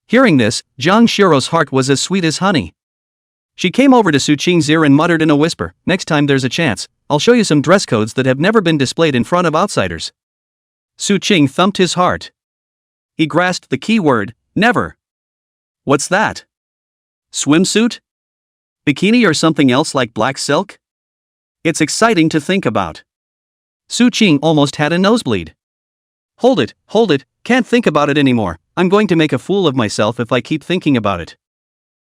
Hearing this, Jang Shiro's heart was as sweet as honey. She came over to Su Qing's ear and muttered in a whisper, next time there's a chance, I'll show you some dress codes that have never been displayed in front of outsiders. Su Qing thumped his heart. He grasped the key word, never. What's that? Swimsuit? Bikini or something else like black silk? It's exciting to think about. Su Qing almost had a nosebleed. Hold it, can't think about it anymore, I'm going to make a fool of myself if I keep thinking about it.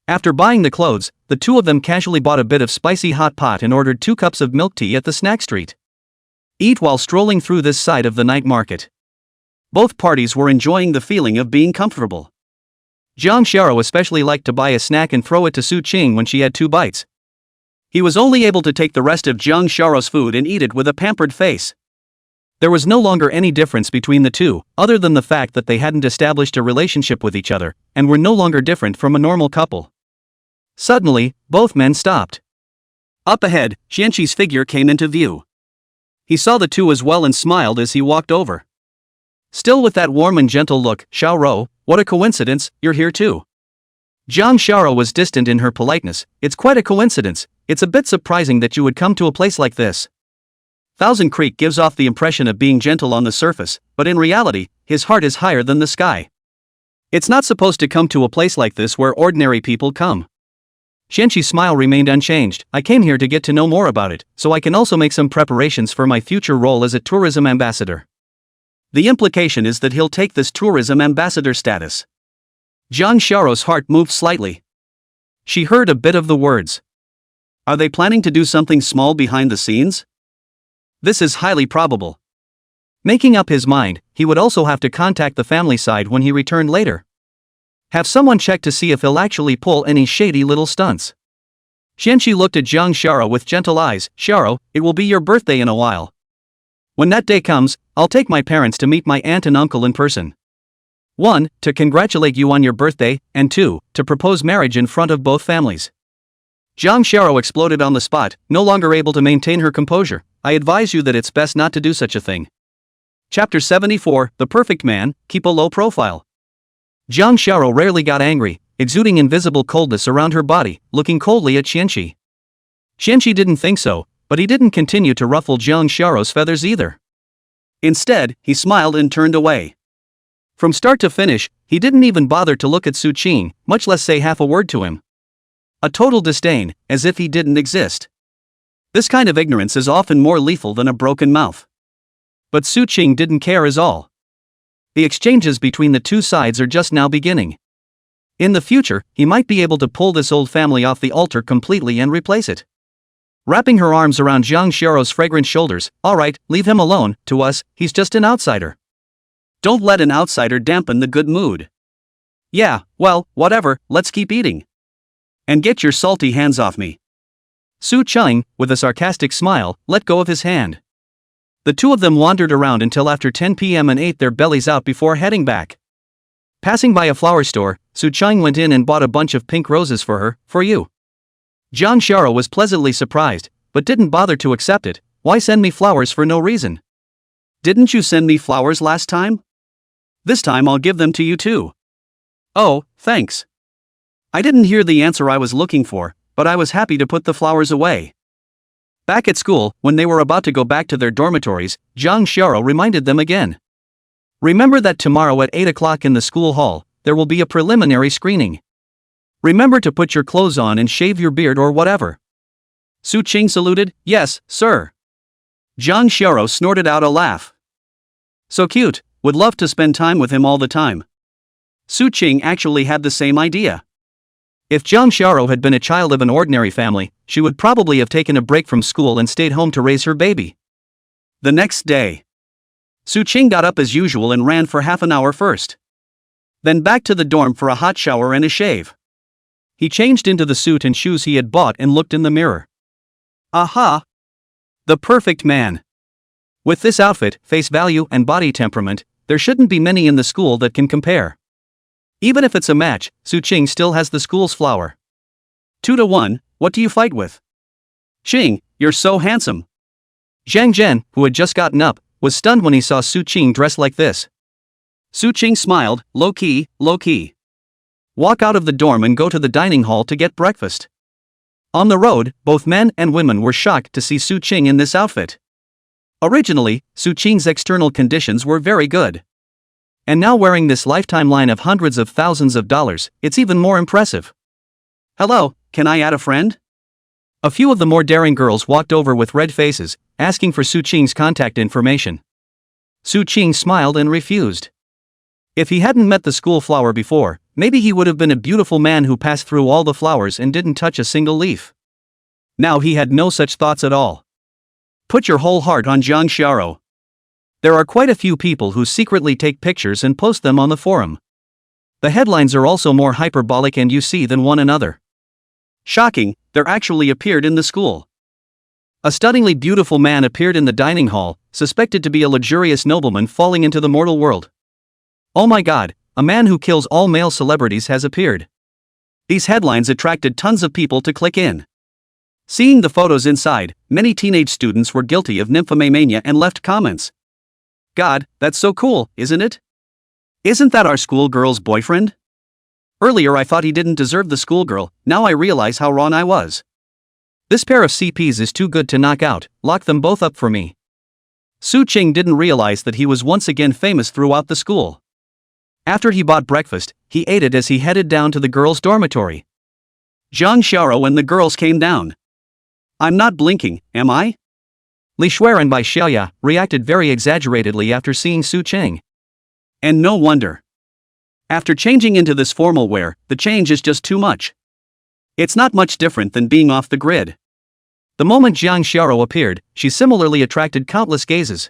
After buying the clothes, the two of them casually bought a bit of spicy hot pot and ordered 2 cups of milk tea at the snack street. Eat while strolling through this side of the night market. Both parties were enjoying the feeling of being comfortable. Jang Shara especially liked to buy a snack and throw it to Su Qing when she had 2 bites. He was only able to take the rest of Jang Shara's food and eat it with a pampered face. There was no longer any difference between the two, other than the fact that they hadn't established a relationship with each other, and were no longer different from a normal couple. Suddenly, both men stopped. Up ahead, Xianqi's figure came into view. He saw the two as well and smiled as he walked over. Still with that warm and gentle look, Xiao, what a coincidence, you're here too. Jang Shara was distant in her politeness, it's quite a coincidence, it's a bit surprising that you would come to a place like this. Thousand Creek gives off the impression of being gentle on the surface, but in reality, his heart is higher than the sky. It's not supposed to come to a place like this where ordinary people come. Xianqi's smile remained unchanged. I came here to get to know more about it, so I can also make some preparations for my future role as a tourism ambassador. The implication is that he'll take this tourism ambassador status. Jang Sharo's heart moved slightly. She heard a bit of the words. Are they planning to do something small behind the scenes? This is highly probable. Making up his mind, he would also have to contact the family side when he returned later. Have someone check to see if he'll actually pull any shady little stunts. Xianqi looked at Jang Shara with gentle eyes. Sharo, it will be your birthday in a while. When that day comes, I'll take my parents to meet my aunt and uncle in person. 1. To congratulate you on your birthday, and 2. To propose marriage in front of both families. Jang Shara exploded on the spot, no longer able to maintain her composure. I advise you that it's best not to do such a thing. Chapter 74, The Perfect Man, Keep a Low Profile. Jang Shara rarely got angry, exuding invisible coldness around her body, looking coldly at Xianqi. Xianqi didn't think so, but he didn't continue to ruffle Jang Shara's feathers either. Instead, he smiled and turned away. From start to finish, he didn't even bother to look at Su Qing, much less say half a word to him. A total disdain, as if he didn't exist. This kind of ignorance is often more lethal than a broken mouth. But Su Qing didn't care at all. The exchanges between the two sides are just now beginning. In the future, he might be able to pull this old family off the altar completely and replace it. Wrapping her arms around Jang Shara's fragrant shoulders, alright, leave him alone, to us, he's just an outsider. Don't let an outsider dampen the good mood. Yeah, well, whatever, let's keep eating. And get your salty hands off me. Su Qing, with a sarcastic smile, let go of his hand. The two of them wandered around until after 10 p.m. and ate their bellies out before heading back. Passing by a flower store, Su Qing went in and bought a bunch of pink roses for her, for you. Jang Shara was pleasantly surprised, but didn't bother to accept it. Why send me flowers for no reason? Didn't you send me flowers last time? This time I'll give them to you too. Oh, thanks. I didn't hear the answer I was looking for, but I was happy to put the flowers away. Back at school, when they were about to go back to their dormitories, Jang Shara reminded them again. Remember that tomorrow at 8 o'clock in the school hall, there will be a preliminary screening. Remember to put your clothes on and shave your beard or whatever. Su Qing saluted, yes, sir. Jang Shara snorted out a laugh. So cute, would love to spend time with him all the time. Su Qing actually had the same idea. If Jang Shara had been a child of an ordinary family, she would probably have taken a break from school and stayed home to raise her baby. The next day, Su Qing got up as usual and ran for half an hour first. Then back to the dorm for a hot shower and a shave. He changed into the suit and shoes he had bought and looked in the mirror. Aha! The perfect man. With this outfit, face value, and body temperament, there shouldn't be many in the school that can compare. Even if it's a match, Su Qing still has the school's flower. 2-1, what do you fight with? Qing, you're so handsome. Jang, who had just gotten up, was stunned when he saw Su Qing dressed like this. Su Qing smiled, low-key. Walk out of the dorm and go to the dining hall to get breakfast. On the road, both men and women were shocked to see Su Qing in this outfit. Originally, Su Qing's external conditions were very good. And now wearing this lifetime line of hundreds of thousands of dollars, it's even more impressive. Hello, can I add a friend? A few of the more daring girls walked over with red faces, asking for Su Qing's contact information. Su Qing smiled and refused. If he hadn't met the school flower before, maybe he would have been a beautiful man who passed through all the flowers and didn't touch a single leaf. Now he had no such thoughts at all. Put your whole heart on Jang Xiao. There are quite a few people who secretly take pictures and post them on the forum. The headlines are also more hyperbolic and you see than one another. Shocking, there actually appeared in the school. A stunningly beautiful man appeared in the dining hall, suspected to be a luxurious nobleman falling into the mortal world. Oh my god, a man who kills all male celebrities has appeared. These headlines attracted tons of people to click in. Seeing the photos inside, many teenage students were guilty of nymphomania and left comments. God, that's so cool, isn't it? Isn't that our schoolgirl's boyfriend? Earlier I thought he didn't deserve the schoolgirl, now I realize how wrong I was. This pair of CPs is too good to knock out, lock them both up for me. Su Qing didn't realize that he was once again famous throughout the school. After he bought breakfast, he ate it as he headed down to the girls' dormitory. Zhang Xiao and the girls came down. I'm not blinking, am I? Li Shuaren by Xiaoya reacted very exaggeratedly after seeing Su Qing. And no wonder. After changing into this formal wear, the change is just too much. It's not much different than being off the grid. The moment Zhang Xiao appeared, she similarly attracted countless gazes.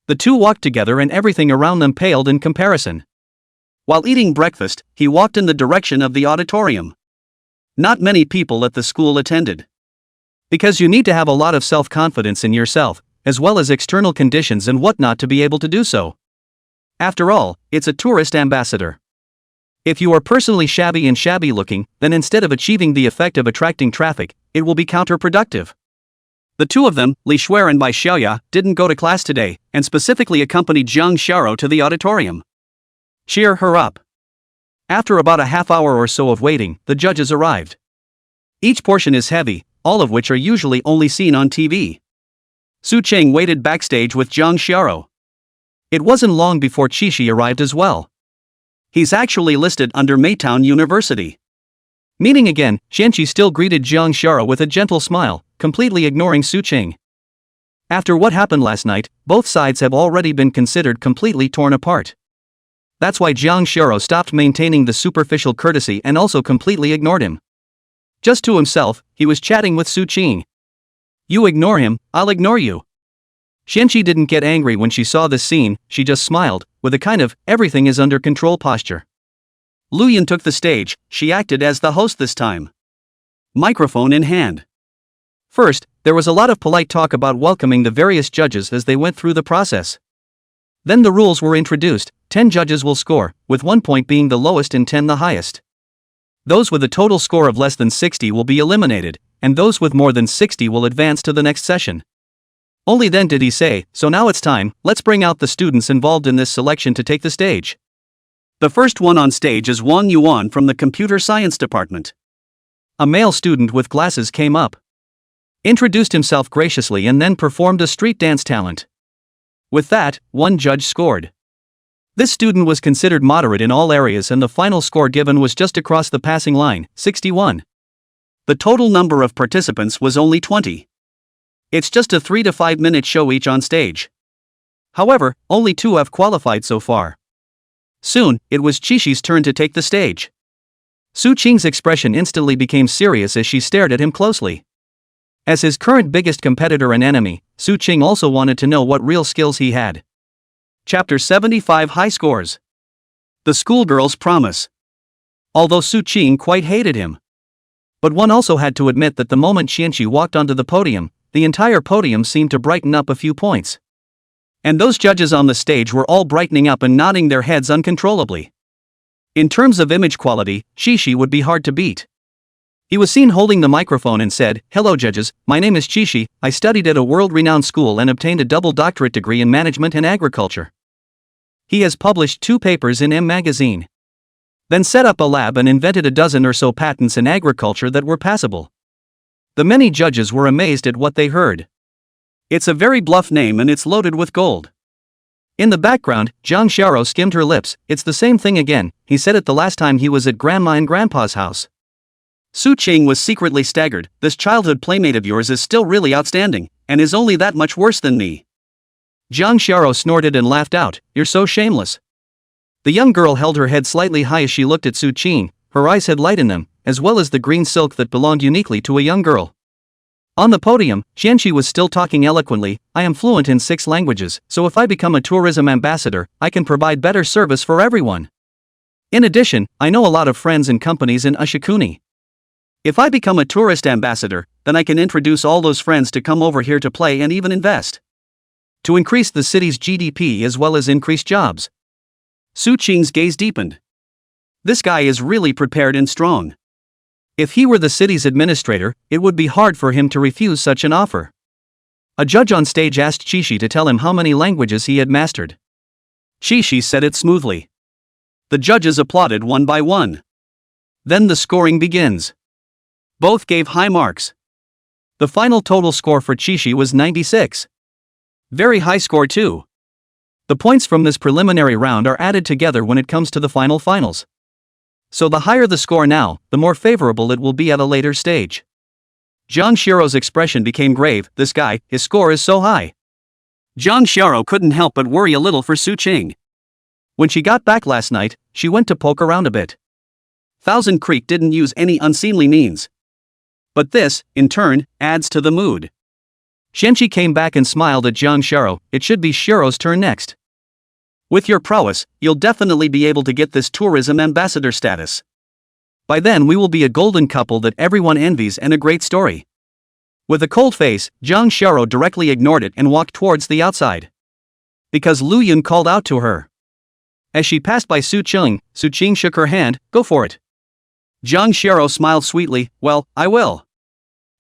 The two walked together and everything around them paled in comparison. While eating breakfast, he walked in the direction of the auditorium. Not many people at the school attended. Because you need to have a lot of self-confidence in yourself, as well as external conditions and whatnot to be able to do so. After all, it's a tourist ambassador. If you are personally shabby and shabby looking, then instead of achieving the effect of attracting traffic, it will be counterproductive. The two of them, Li Shuaren by Xiaoya, didn't go to class today, and specifically accompanied Zhang Xiao to the auditorium. Cheer her up. After about a half hour or so of waiting, the judges arrived. Each portion is heavy, all of which are usually only seen on TV. Su Qing waited backstage with Zhang Xiao. It wasn't long before Qishi arrived as well. He's actually listed under Maytown University. Meaning again, Xianqi still greeted Zhang Xiao with a gentle smile, completely ignoring Su Qing. After what happened last night, both sides have already been considered completely torn apart. That's why Zhang Xiao stopped maintaining the superficial courtesy and also completely ignored him. Just to himself, he was chatting with Su Qing. You ignore him, I'll ignore you. Xianqi didn't get angry when she saw this scene, she just smiled, with a kind of, everything is under control posture. Luyan took the stage, she acted as the host this time. Microphone in hand. First, there was a lot of polite talk about welcoming the various judges as they went through the process. Then the rules were introduced, 10 judges will score, with 1 point being the lowest and 10 the highest. Those with a total score of less than 60 will be eliminated, and those with more than 60 will advance to the next session. Only then did he say, so now it's time, let's bring out the students involved in this selection to take the stage. The first one on stage is Wang Yuan from the computer science department. A male student with glasses came up. Introduced himself graciously and then performed a street dance talent. With that, one judge scored. This student was considered moderate in all areas and the final score given was just across the passing line, 61. The total number of participants was only 20. It's just a 3 to 5 minute show each on stage. However, only 2 have qualified so far. Soon, it was Qishi's turn to take the stage. Su Qing's expression instantly became serious as she stared at him closely. As his current biggest competitor and enemy, Su Qing also wanted to know what real skills he had. Chapter 75 High Scores. The Schoolgirl's Promise. Although Su Qing quite hated him. But one also had to admit that the moment Xianqi walked onto the podium, the entire podium seemed to brighten up a few points. And those judges on the stage were all brightening up and nodding their heads uncontrollably. In terms of image quality, Qishi would be hard to beat. He was seen holding the microphone and said, "Hello judges, my name is Chishi, I studied at a world-renowned school and obtained a double doctorate degree in management and agriculture. He has published 2 papers in M magazine. Then set up a lab and invented a dozen or so patents in agriculture that were passable." The many judges were amazed at what they heard. It's a very bluff name and it's loaded with gold. In the background, Jang skimmed her lips. "It's the same thing again, he said it the last time he was at Grandma and Grandpa's house." Su Qing was secretly staggered. "This childhood playmate of yours is still really outstanding, and is only that much worse than me." Jang snorted and laughed out, "You're so shameless." The young girl held her head slightly high as she looked at Su Qing. Her eyes had light in them, as well as the green silk that belonged uniquely to a young girl. On the podium, Xianqi was still talking eloquently. "I am fluent in 6 languages, so if I become a tourism ambassador, I can provide better service for everyone. In addition, I know a lot of friends and companies in Ushikuni. If I become a tourist ambassador, then I can introduce all those friends to come over here to play and even invest. To increase the city's GDP as well as increase jobs." Su Qing's gaze deepened. This guy is really prepared and strong. If he were the city's administrator, it would be hard for him to refuse such an offer. A judge on stage asked Chishi to tell him how many languages he had mastered. Chishi said it smoothly. The judges applauded one by one. Then the scoring begins. Both gave high marks. The final total score for Chishi was 96. Very high score too. The points from this preliminary round are added together when it comes to the finals. So the higher the score now, the more favorable it will be at a later stage. Zhang Xiao's expression became grave. "This guy, his score is so high." Zhang Xiao couldn't help but worry a little for Su Qing. When she got back last night, she went to poke around a bit. Thousand Creek didn't use any unseemly means. But this, in turn, adds to the mood. Xianqi came back and smiled at Zhang Xiao. "It should be Xiao's turn next. With your prowess, you'll definitely be able to get this tourism ambassador status. By then we will be a golden couple that everyone envies and a great story." With a cold face, Zhang Xiao directly ignored it and walked towards the outside. Because Lu Yun called out to her. As she passed by Su Qing shook her hand. "Go for it." Zhang Xiao smiled sweetly. "Well, I will."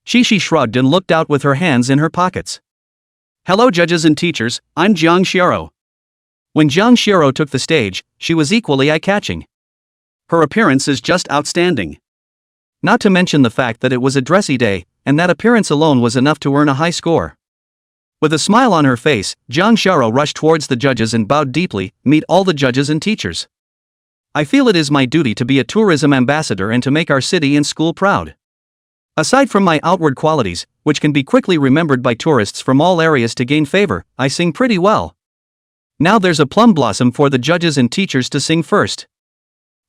She shrugged and looked out with her hands in her pockets. "Hello judges and teachers, I'm Zhang Xiao." When Zhang Xiao took the stage, she was equally eye-catching. Her appearance is just outstanding. Not to mention the fact that it was a dressy day, and that appearance alone was enough to earn a high score. With a smile on her face, Zhang Xiao rushed towards the judges and bowed deeply. "Meet all the judges and teachers. I feel it is my duty to be a tourism ambassador and to make our city and school proud. Aside from my outward qualities, which can be quickly remembered by tourists from all areas to gain favor, I sing pretty well. Now there's a plum blossom for the judges and teachers to sing first.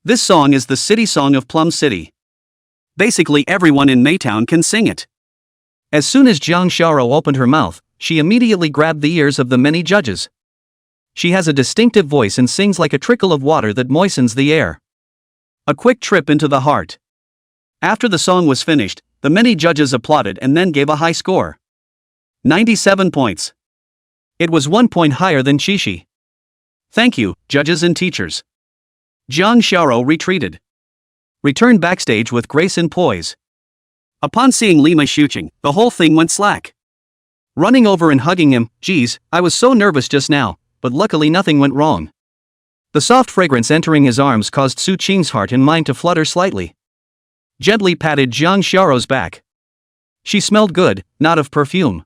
This song is the city song of Plum City. Basically everyone in Maytown can sing it." As soon as Zhang Xiao opened her mouth, she immediately grabbed the ears of the many judges. She has a distinctive voice and sings like a trickle of water that moistens the air. A quick trip into the heart. After the song was finished, the many judges applauded and then gave a high score. 97 points. It was 1 point higher than Chishi. "Thank you, judges and teachers." Zhang Xiao retreated. Returned backstage with grace and poise. Upon seeing Lima Xuqing, the whole thing went slack. Running over and hugging him. "Geez, I was so nervous just now, but luckily nothing went wrong." The soft fragrance entering his arms caused Su Qing's heart and mind to flutter slightly. Gently patted Zhang Xiao's back. She smelled good, not of perfume.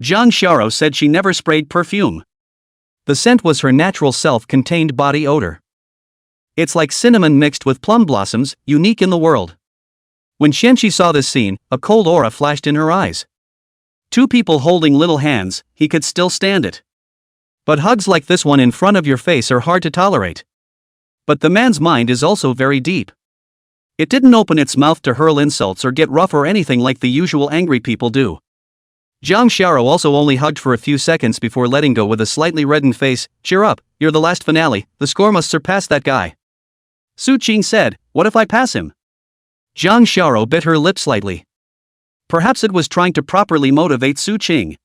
Zhang Xiao said she never sprayed perfume. The scent was her natural self-contained body odor. It's like cinnamon mixed with plum blossoms, unique in the world. When Xianqi saw this scene, a cold aura flashed in her eyes. 2 people holding little hands, he could still stand it. But hugs like this one in front of your face are hard to tolerate. But the man's mind is also very deep. It didn't open its mouth to hurl insults or get rough or anything like the usual angry people do. Zhang Xiao also only hugged for a few seconds before letting go with a slightly reddened face. "Cheer up, you're the last finale, the score must surpass that guy." Su Qing said, "What if I pass him?" Zhang Xiao bit her lip slightly. Perhaps it was trying to properly motivate Su Qing.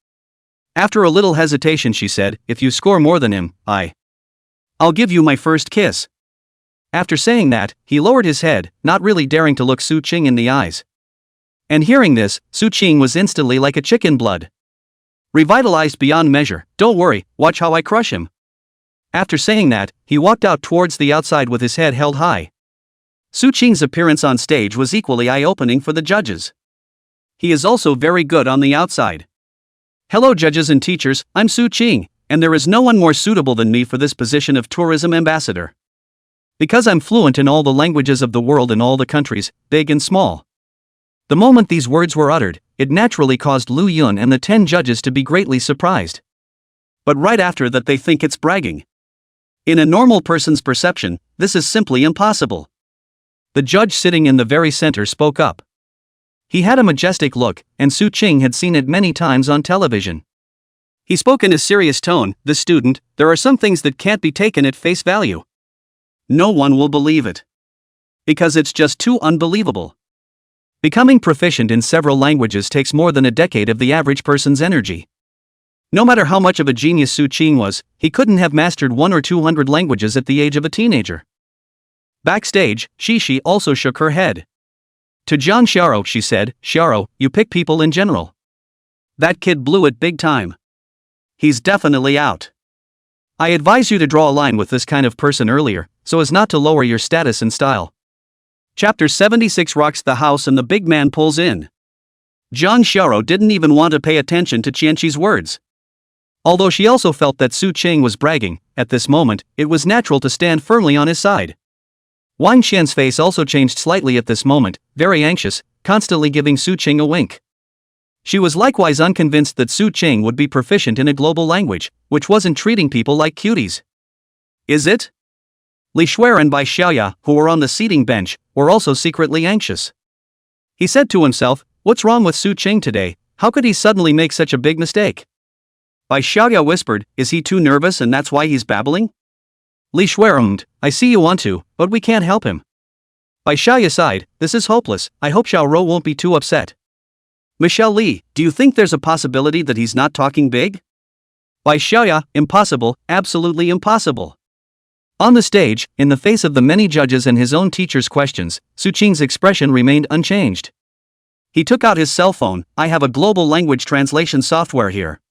After a little hesitation she said, "If you score more than him, I'll give you my first kiss." After saying that, he lowered his head, not really daring to look Su Qing in the eyes. And hearing this, Su Qing was instantly like a chicken blood. Revitalized beyond measure. Don't worry, watch how I crush him. After saying that, he walked out towards the outside with his head held high. Su Qing's appearance on stage was equally eye-opening for the judges. He is also very good on the outside. Hello judges and teachers, I'm Su Qing, and there is no one more suitable than me for this position of tourism ambassador. Because I'm fluent in all the languages of the world in all the countries, big and small. The moment these words were uttered, it naturally caused Lu Yun and the 10 judges to be greatly surprised. But right after that they think it's bragging. In a normal person's perception, this is simply impossible. The judge sitting in the very center spoke up. He had a majestic look, and Su Qing had seen it many times on television. He spoke in a serious tone, "The student, there are some things that can't be taken at face value. No one will believe it. Because it's just too unbelievable. Becoming proficient in several languages takes more than a decade of the average person's energy. No matter how much of a genius Su Qing was, he couldn't have mastered 100 or 200 languages at the age of a teenager." Backstage, Shishi also shook her head. To John Sharo she said, "Sharo, you pick people in general. That kid blew it big time. He's definitely out. I advise you to draw a line with this kind of person earlier, so as not to lower your status and style." Chapter 76 rocks the house and the big man pulls in. John Sharo didn't even want to pay attention to Qianqi's words. Although she also felt that Su Qing was bragging, at this moment, it was natural to stand firmly on his side. Wang Qian's face also changed slightly at this moment, very anxious, constantly giving Su Qing a wink. She was likewise unconvinced that Su Qing would be proficient in a global language, which wasn't treating people like cuties. Is it? Li Shuai and Bai Xiaoya, who were on the seating bench, were also secretly anxious. He said to himself, "What's wrong with Su Qing today? How could he suddenly make such a big mistake?" Bai Xiaoya whispered, "Is he too nervous and that's why he's babbling?" Li Shuai, "I see you want to, but we can't help him." Bai Xiaoya sighed, "This is hopeless, I hope Xiao Rou won't be too upset." Michelle Li, "Do you think there's a possibility that he's not talking big?" Bai Xiaoya, "Impossible, absolutely impossible." On the stage, in the face of the many judges and his own teacher's questions, Su Qing's expression remained unchanged. He took out his cell phone. "I have a global language translation software here.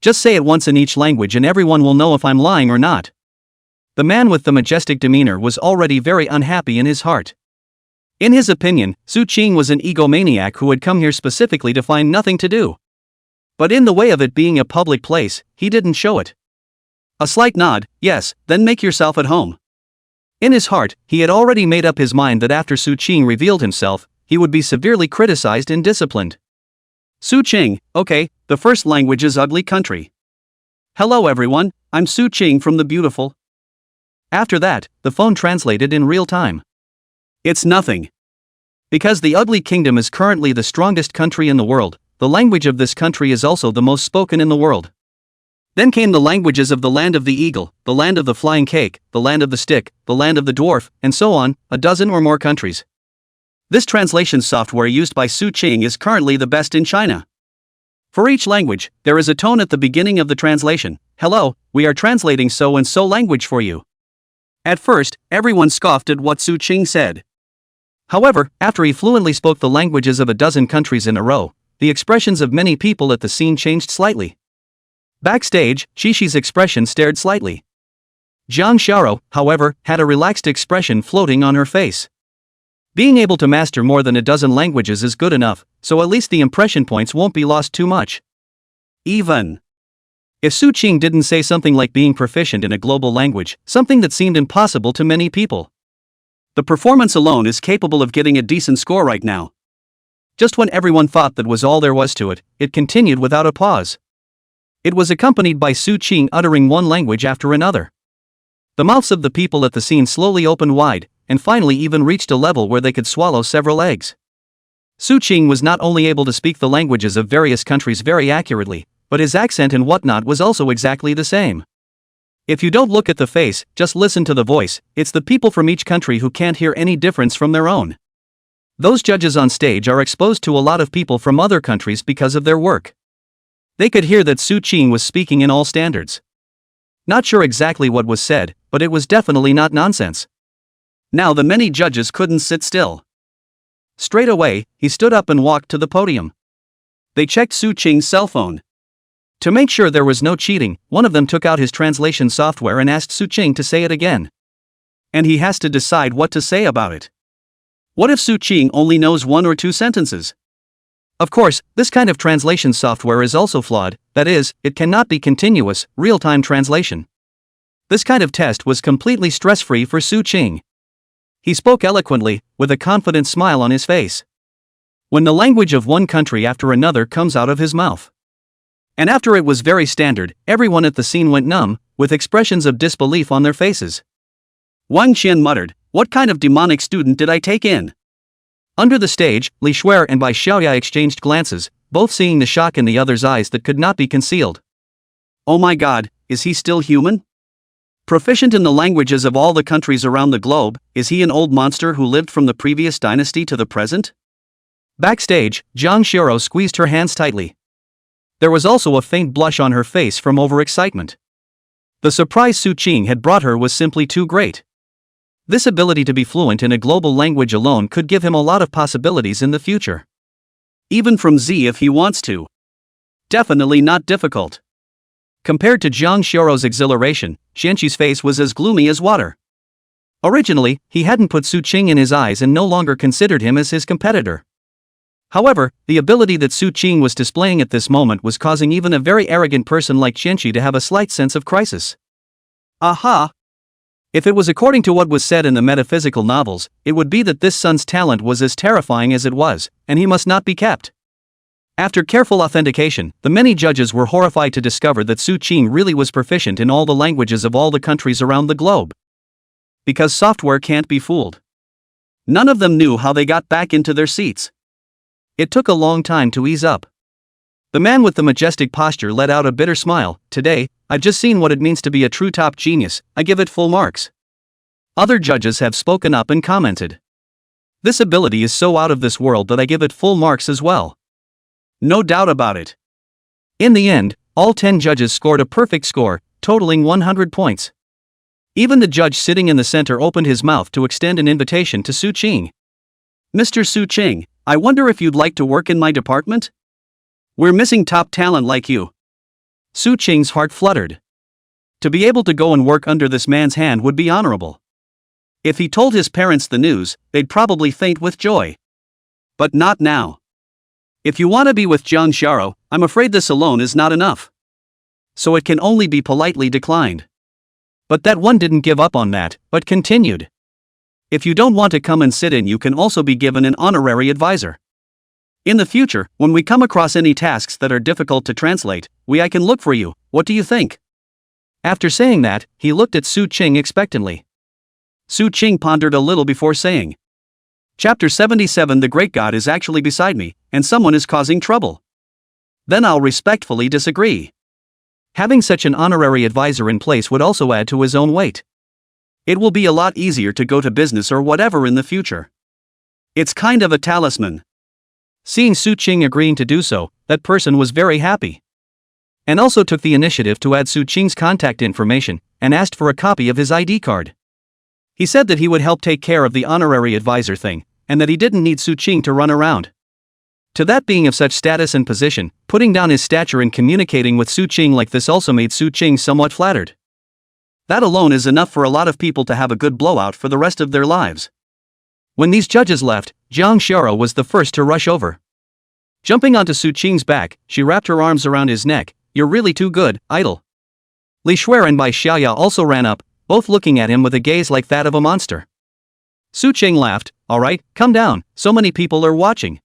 Just say it once in each language and everyone will know if I'm lying or not." The man with the majestic demeanor was already very unhappy in his heart. In his opinion, Su Qing was an egomaniac who had come here specifically to find nothing to do. But in the way of it being a public place, he didn't show it. A slight nod, "Yes, then make yourself at home." In his heart, he had already made up his mind that after Su Qing revealed himself, he would be severely criticized and disciplined. Su Qing, "Okay, the first language is ugly country. Hello everyone, I'm Su Qing from the beautiful." After that, the phone translated in real time. "It's nothing. Because the ugly kingdom is currently the strongest country in the world, the language of this country is also the most spoken in the world." Then came the languages of the land of the eagle, the land of the flying cake, the land of the stick, the land of the dwarf, and so on, a dozen or more countries. This translation software used by Su Qing is currently the best in China. For each language, there is a tone at the beginning of the translation. "Hello, we are translating so and so language for you." At first, everyone scoffed at what Su Qing said. However, after he fluently spoke the languages of a dozen countries in a row, the expressions of many people at the scene changed slightly. Backstage, Shishi's expression stared slightly. Jiang Xiao, however, had a relaxed expression floating on her face. Being able to master more than a dozen languages is good enough, so at least the impression points won't be lost too much. Even if Su Qing didn't say something like being proficient in a global language, something that seemed impossible to many people. The performance alone is capable of getting a decent score right now. Just when everyone thought that was all there was to it, it continued without a pause. It was accompanied by Su Qing uttering one language after another. The mouths of the people at the scene slowly opened wide, and finally even reached a level where they could swallow several eggs. Su Qing was not only able to speak the languages of various countries very accurately, but his accent and whatnot was also exactly the same. If you don't look at the face, just listen to the voice, it's the people from each country who can't hear any difference from their own. Those judges on stage are exposed to a lot of people from other countries because of their work. They could hear that Su Qing was speaking in all standards. Not sure exactly what was said, but it was definitely not nonsense. Now the many judges couldn't sit still. Straight away, he stood up and walked to the podium. They checked Su Qing's cell phone. To make sure there was no cheating, one of them took out his translation software and asked Su Qing to say it again. And he has to decide what to say about it. What if Su Qing only knows 1 or 2 sentences? Of course, this kind of translation software is also flawed, that is, it cannot be continuous, real-time translation. This kind of test was completely stress-free for Su Qing. He spoke eloquently, with a confident smile on his face. When the language of one country after another comes out of his mouth. And after it was very standard, everyone at the scene went numb, with expressions of disbelief on their faces. Wang Qian muttered, "What kind of demonic student did I take in?" Under the stage, Li Shuer and Bai Xiaoya exchanged glances, both seeing the shock in the other's eyes that could not be concealed. Oh my god, is he still human? Proficient in the languages of all the countries around the globe, is he an old monster who lived from the previous dynasty to the present? Backstage, Zhang Xiao squeezed her hands tightly. There was also a faint blush on her face from overexcitement. The surprise Su Qing had brought her was simply too great. This ability to be fluent in a global language alone could give him a lot of possibilities in the future. Even from Z if he wants to. Definitely not difficult. Compared to Zhang Xiao's exhilaration, Xianqi's face was as gloomy as water. Originally, he hadn't put Su Qing in his eyes and no longer considered him as his competitor. However, the ability that Su Qing was displaying at this moment was causing even a very arrogant person like Xianqi to have a slight sense of crisis. Aha! If it was according to what was said in the metaphysical novels, it would be that this son's talent was as terrifying as it was, and he must not be kept. After careful authentication, the many judges were horrified to discover that Su Qing really was proficient in all the languages of all the countries around the globe. Because software can't be fooled. None of them knew how they got back into their seats. It took a long time to ease up. The man with the majestic posture let out a bitter smile. Today, I've just seen what it means to be a true top genius, I give it full marks. Other judges have spoken up and commented. This ability is so out of this world that I give it full marks as well. No doubt about it. In the end, all 10 judges scored a perfect score, totaling 100 points. Even the judge sitting in the center opened his mouth to extend an invitation to Su Qing. Mr. Su Qing, I wonder if you'd like to work in my department? We're missing top talent like you. Su Qing's heart fluttered. To be able to go and work under this man's hand would be honorable. If he told his parents the news, they'd probably faint with joy. But not now. If you want to be with Zhang Xiao, I'm afraid this alone is not enough. So it can only be politely declined. But that one didn't give up on that, but continued. If you don't want to come and sit in, you can also be given an honorary advisor. In the future, when we come across any tasks that are difficult to translate, I can look for you. What do you think? After saying that, he looked at Su Qing expectantly. Su Qing pondered a little before saying. Chapter 77. The great god is actually beside me, and someone is causing trouble. Then I'll respectfully disagree. Having such an honorary advisor in place would also add to his own weight. It will be a lot easier to go to business or whatever in the future. It's kind of a talisman. Seeing Su Qing agreeing to do so, that person was very happy. And also took the initiative to add Su Qing's contact information, and asked for a copy of his ID card. He said that he would help take care of the honorary advisor thing, and that he didn't need Su Qing to run around. To that being of such status and position, putting down his stature and communicating with Su Qing like this also made Su Qing somewhat flattered. That alone is enough for a lot of people to have a good blowout for the rest of their lives. When these judges left, Zhang Xiao was the first to rush over. Jumping onto Su Qing's back, she wrapped her arms around his neck. You're really too good, idol. Li Shuer and Bai Xiaoya also ran up, both looking at him with a gaze like that of a monster. Su Qing laughed. All right, come down, so many people are watching.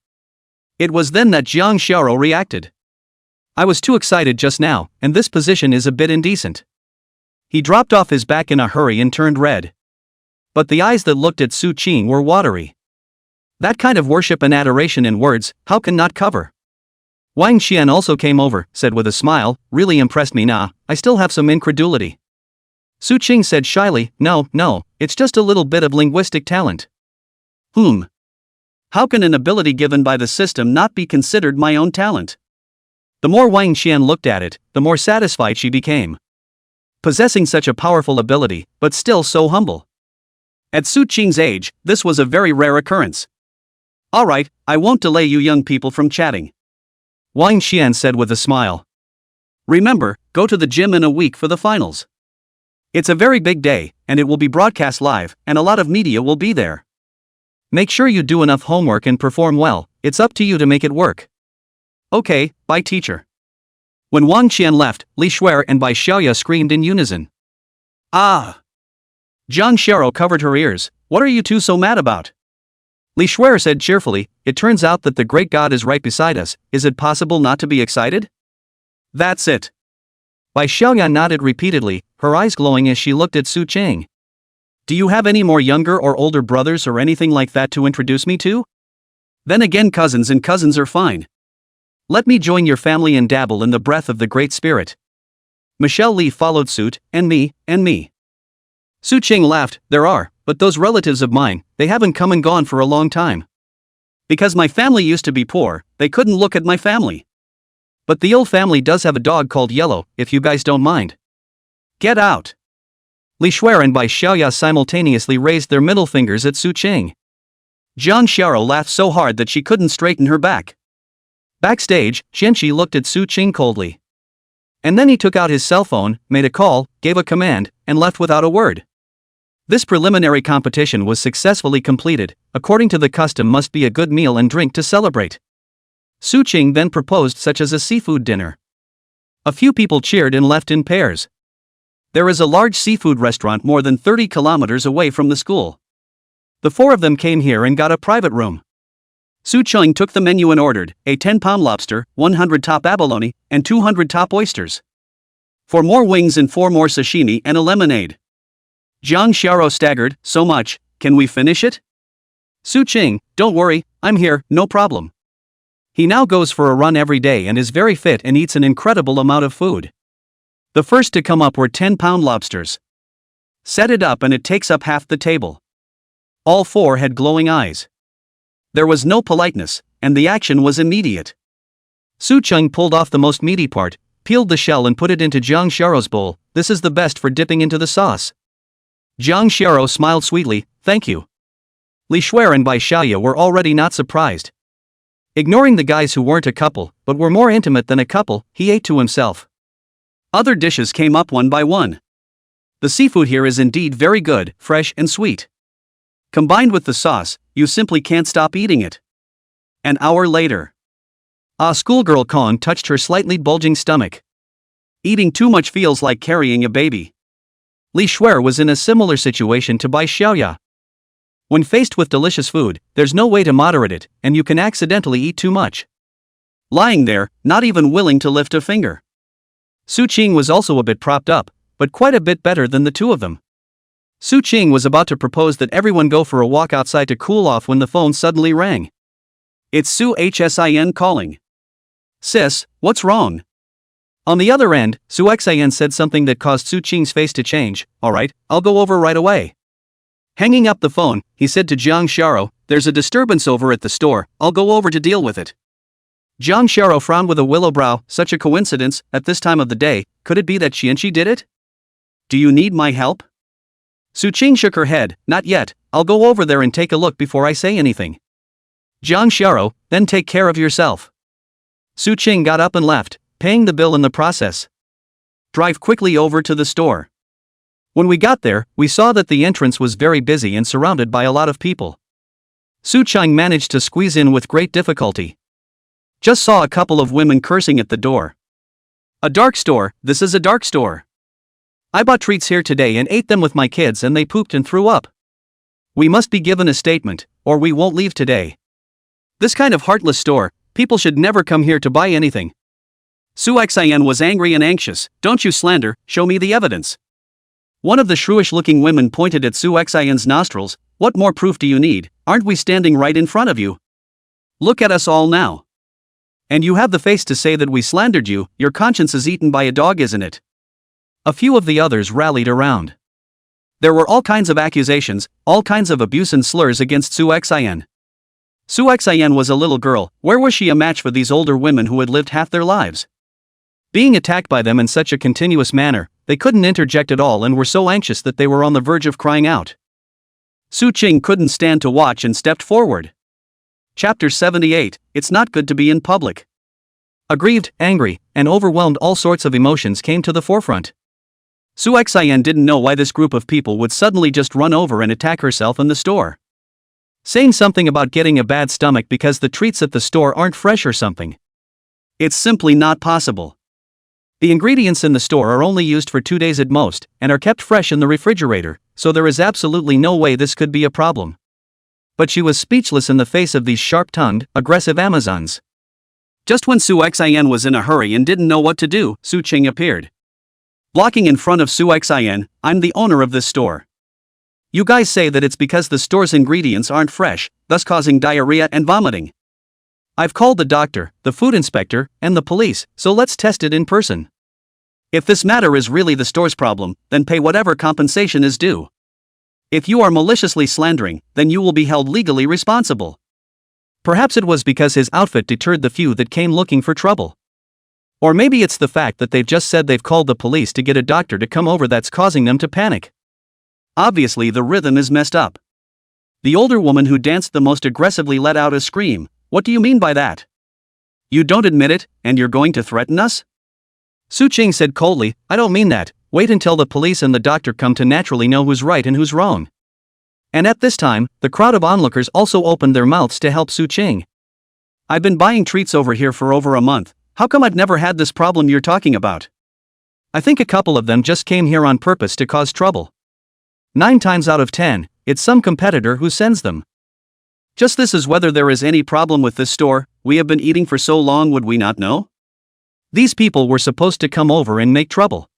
It was then that Zhang Xiao reacted. I was too excited just now, and this position is a bit indecent. He dropped off his back in a hurry and turned red. But the eyes that looked at Su Qing were watery. That kind of worship and adoration in words, how can not cover? Wang Qian also came over, said with a smile, really impressed me nah, I still have some incredulity. Su Qing said shyly, no, it's just a little bit of linguistic talent. How can an ability given by the system not be considered my own talent? The more Wang Qian looked at it, the more satisfied she became. Possessing such a powerful ability, but still so humble. At Su Qing's age, this was a very rare occurrence. Alright, I won't delay you young people from chatting, Wang Xian said with a smile. Remember, go to the gym in a week for the finals. It's a very big day, and it will be broadcast live, and a lot of media will be there. Make sure you do enough homework and perform well, it's up to you to make it work. Okay, bye teacher. When Wang Qian left, Li Shuer and Bai Xiaoya screamed in unison. Ah! Zhang Xiao covered her ears. What are you two so mad about? Li Shuer said cheerfully, it turns out that the great god is right beside us, is it possible not to be excited? That's it. Bai Xiaoya nodded repeatedly, her eyes glowing as she looked at Su Qing. Do you have any more younger or older brothers or anything like that to introduce me to? Then again, cousins are fine. Let me join your family and dabble in the breath of the Great Spirit. Michelle Li followed suit, and me. Su Qing laughed, there are, but those relatives of mine, they haven't come and gone for a long time. Because my family used to be poor, they couldn't look at my family. But the old family does have a dog called Yellow, if you guys don't mind. Get out. Li Shuer and Bai Xiaoya simultaneously raised their middle fingers at Su Qing. Zhang Xiao laughed so hard that she couldn't straighten her back. Backstage, Xianqi looked at Su Qing coldly. And then he took out his cell phone, made a call, gave a command, and left without a word. This preliminary competition was successfully completed, according to the custom must be a good meal and drink to celebrate. Su Qing then proposed such as a seafood dinner. A few people cheered and left in pairs. There is a large seafood restaurant more than 30 kilometers away from the school. The four of them came here and got a private room. Su Qing took the menu and ordered a 10-pound lobster, 100 top abalone, and 200 top oysters. 4 more wings and 4 more sashimi and a lemonade. Zhang Xiao staggered, so much, can we finish it? Su Qing, don't worry, I'm here, no problem. He now goes for a run every day and is very fit and eats an incredible amount of food. The first to come up were 10-pound lobsters. Set it up and it takes up half the table. All 4 had glowing eyes. There was no politeness, and the action was immediate. Su Qing pulled off the most meaty part, peeled the shell and put it into Zhang Xiao's bowl. This is the best for dipping into the sauce. Zhang Xiao smiled sweetly, thank you. Li Shuer and Bai Xiaoya were already not surprised. Ignoring the guys who weren't a couple, but were more intimate than a couple, he ate to himself. Other dishes came up one by one. The seafood here is indeed very good, fresh and sweet. Combined with the sauce, you simply can't stop eating it. An hour later. A schoolgirl Kong touched her slightly bulging stomach. Eating too much feels like carrying a baby. Li Shuer was in a similar situation to Bai Xiaoya. When faced with delicious food, there's no way to moderate it, and you can accidentally eat too much. Lying there, not even willing to lift a finger. Su Qing was also a bit propped up, but quite a bit better than the two of them. Su Qing was about to propose that everyone go for a walk outside to cool off when the phone suddenly rang. It's Su Hsin calling. Sis, what's wrong? On the other end, Su Xin said something that caused Su Qing's face to change. Alright, I'll go over right away. Hanging up the phone, he said to Zhang Xiao, there's a disturbance over at the store, I'll go over to deal with it. Zhang Xiao frowned with a willow brow, such a coincidence, at this time of the day, could it be that Xianqi did it? Do you need my help? Su Qing shook her head, not yet, I'll go over there and take a look before I say anything. Zhang Xiao, then take care of yourself. Su Qing got up and left, paying the bill in the process. Drive quickly over to the store. When we got there, we saw that the entrance was very busy and surrounded by a lot of people. Su Qing managed to squeeze in with great difficulty. Just saw a couple of women cursing at the door. A dark store, this is a dark store. I bought treats here today and ate them with my kids and they pooped and threw up. We must be given a statement, or we won't leave today. This kind of heartless store, people should never come here to buy anything. Su Xin was angry and anxious, don't you slander, show me the evidence. One of the shrewish-looking women pointed at Su Xin's nostrils, what more proof do you need, aren't we standing right in front of you? Look at us all now. And you have the face to say that we slandered you, your conscience is eaten by a dog, isn't it? A few of the others rallied around. There were all kinds of accusations, all kinds of abuse and slurs against Su Xin. Su Xin was a little girl, where was she a match for these older women who had lived half their lives? Being attacked by them in such a continuous manner, they couldn't interject at all and were so anxious that they were on the verge of crying out. Su Qing couldn't stand to watch and stepped forward. Chapter 78, It's Not Good to Be in Public. Aggrieved, angry, and overwhelmed, all sorts of emotions came to the forefront. Su Xian didn't know why this group of people would suddenly just run over and attack herself in the store. Saying something about getting a bad stomach because the treats at the store aren't fresh or something. It's simply not possible. The ingredients in the store are only used for 2 days at most, and are kept fresh in the refrigerator, so there is absolutely no way this could be a problem. But she was speechless in the face of these sharp-tongued, aggressive Amazons. Just when Su Xian was in a hurry and didn't know what to do, Su Qing appeared. Blocking in front of Su Xian, "I'm the owner of this store. You guys say that it's because the store's ingredients aren't fresh, thus causing diarrhea and vomiting. I've called the doctor, the food inspector, and the police, so let's test it in person. If this matter is really the store's problem, then pay whatever compensation is due. If you are maliciously slandering, then you will be held legally responsible." Perhaps it was because his outfit deterred the few that came looking for trouble. Or maybe it's the fact that they've just said they've called the police to get a doctor to come over that's causing them to panic. Obviously the rhythm is messed up. The older woman who danced the most aggressively let out a scream. "What do you mean by that? You don't admit it, and you're going to threaten us?" Su Qing said coldly, "I don't mean that. Wait until the police and the doctor come to naturally know who's right and who's wrong." And at this time, the crowd of onlookers also opened their mouths to help Su Qing. "I've been buying treats over here for over a month. How come I've never had this problem you're talking about? I think a couple of them just came here on purpose to cause trouble. 9 times out of 10, it's some competitor who sends them. Just this is whether there is any problem with this store. We have been eating for so long, would we not know? These people were supposed to come over and make trouble."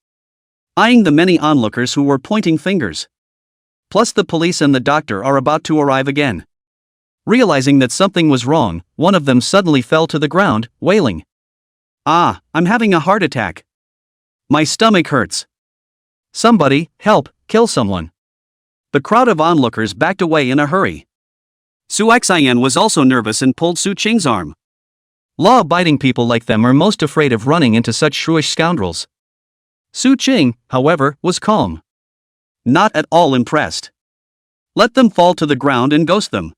Eyeing the many onlookers who were pointing fingers. Plus the police and the doctor are about to arrive again. Realizing that something was wrong, one of them suddenly fell to the ground, wailing, "Ah, I'm having a heart attack. My stomach hurts. Somebody, help, kill someone." The crowd of onlookers backed away in a hurry. Su Xian was also nervous and pulled Su Qing's arm. Law-abiding people like them are most afraid of running into such shrewish scoundrels. Su Qing, however, was calm. Not at all impressed. Let them fall to the ground and ghost them.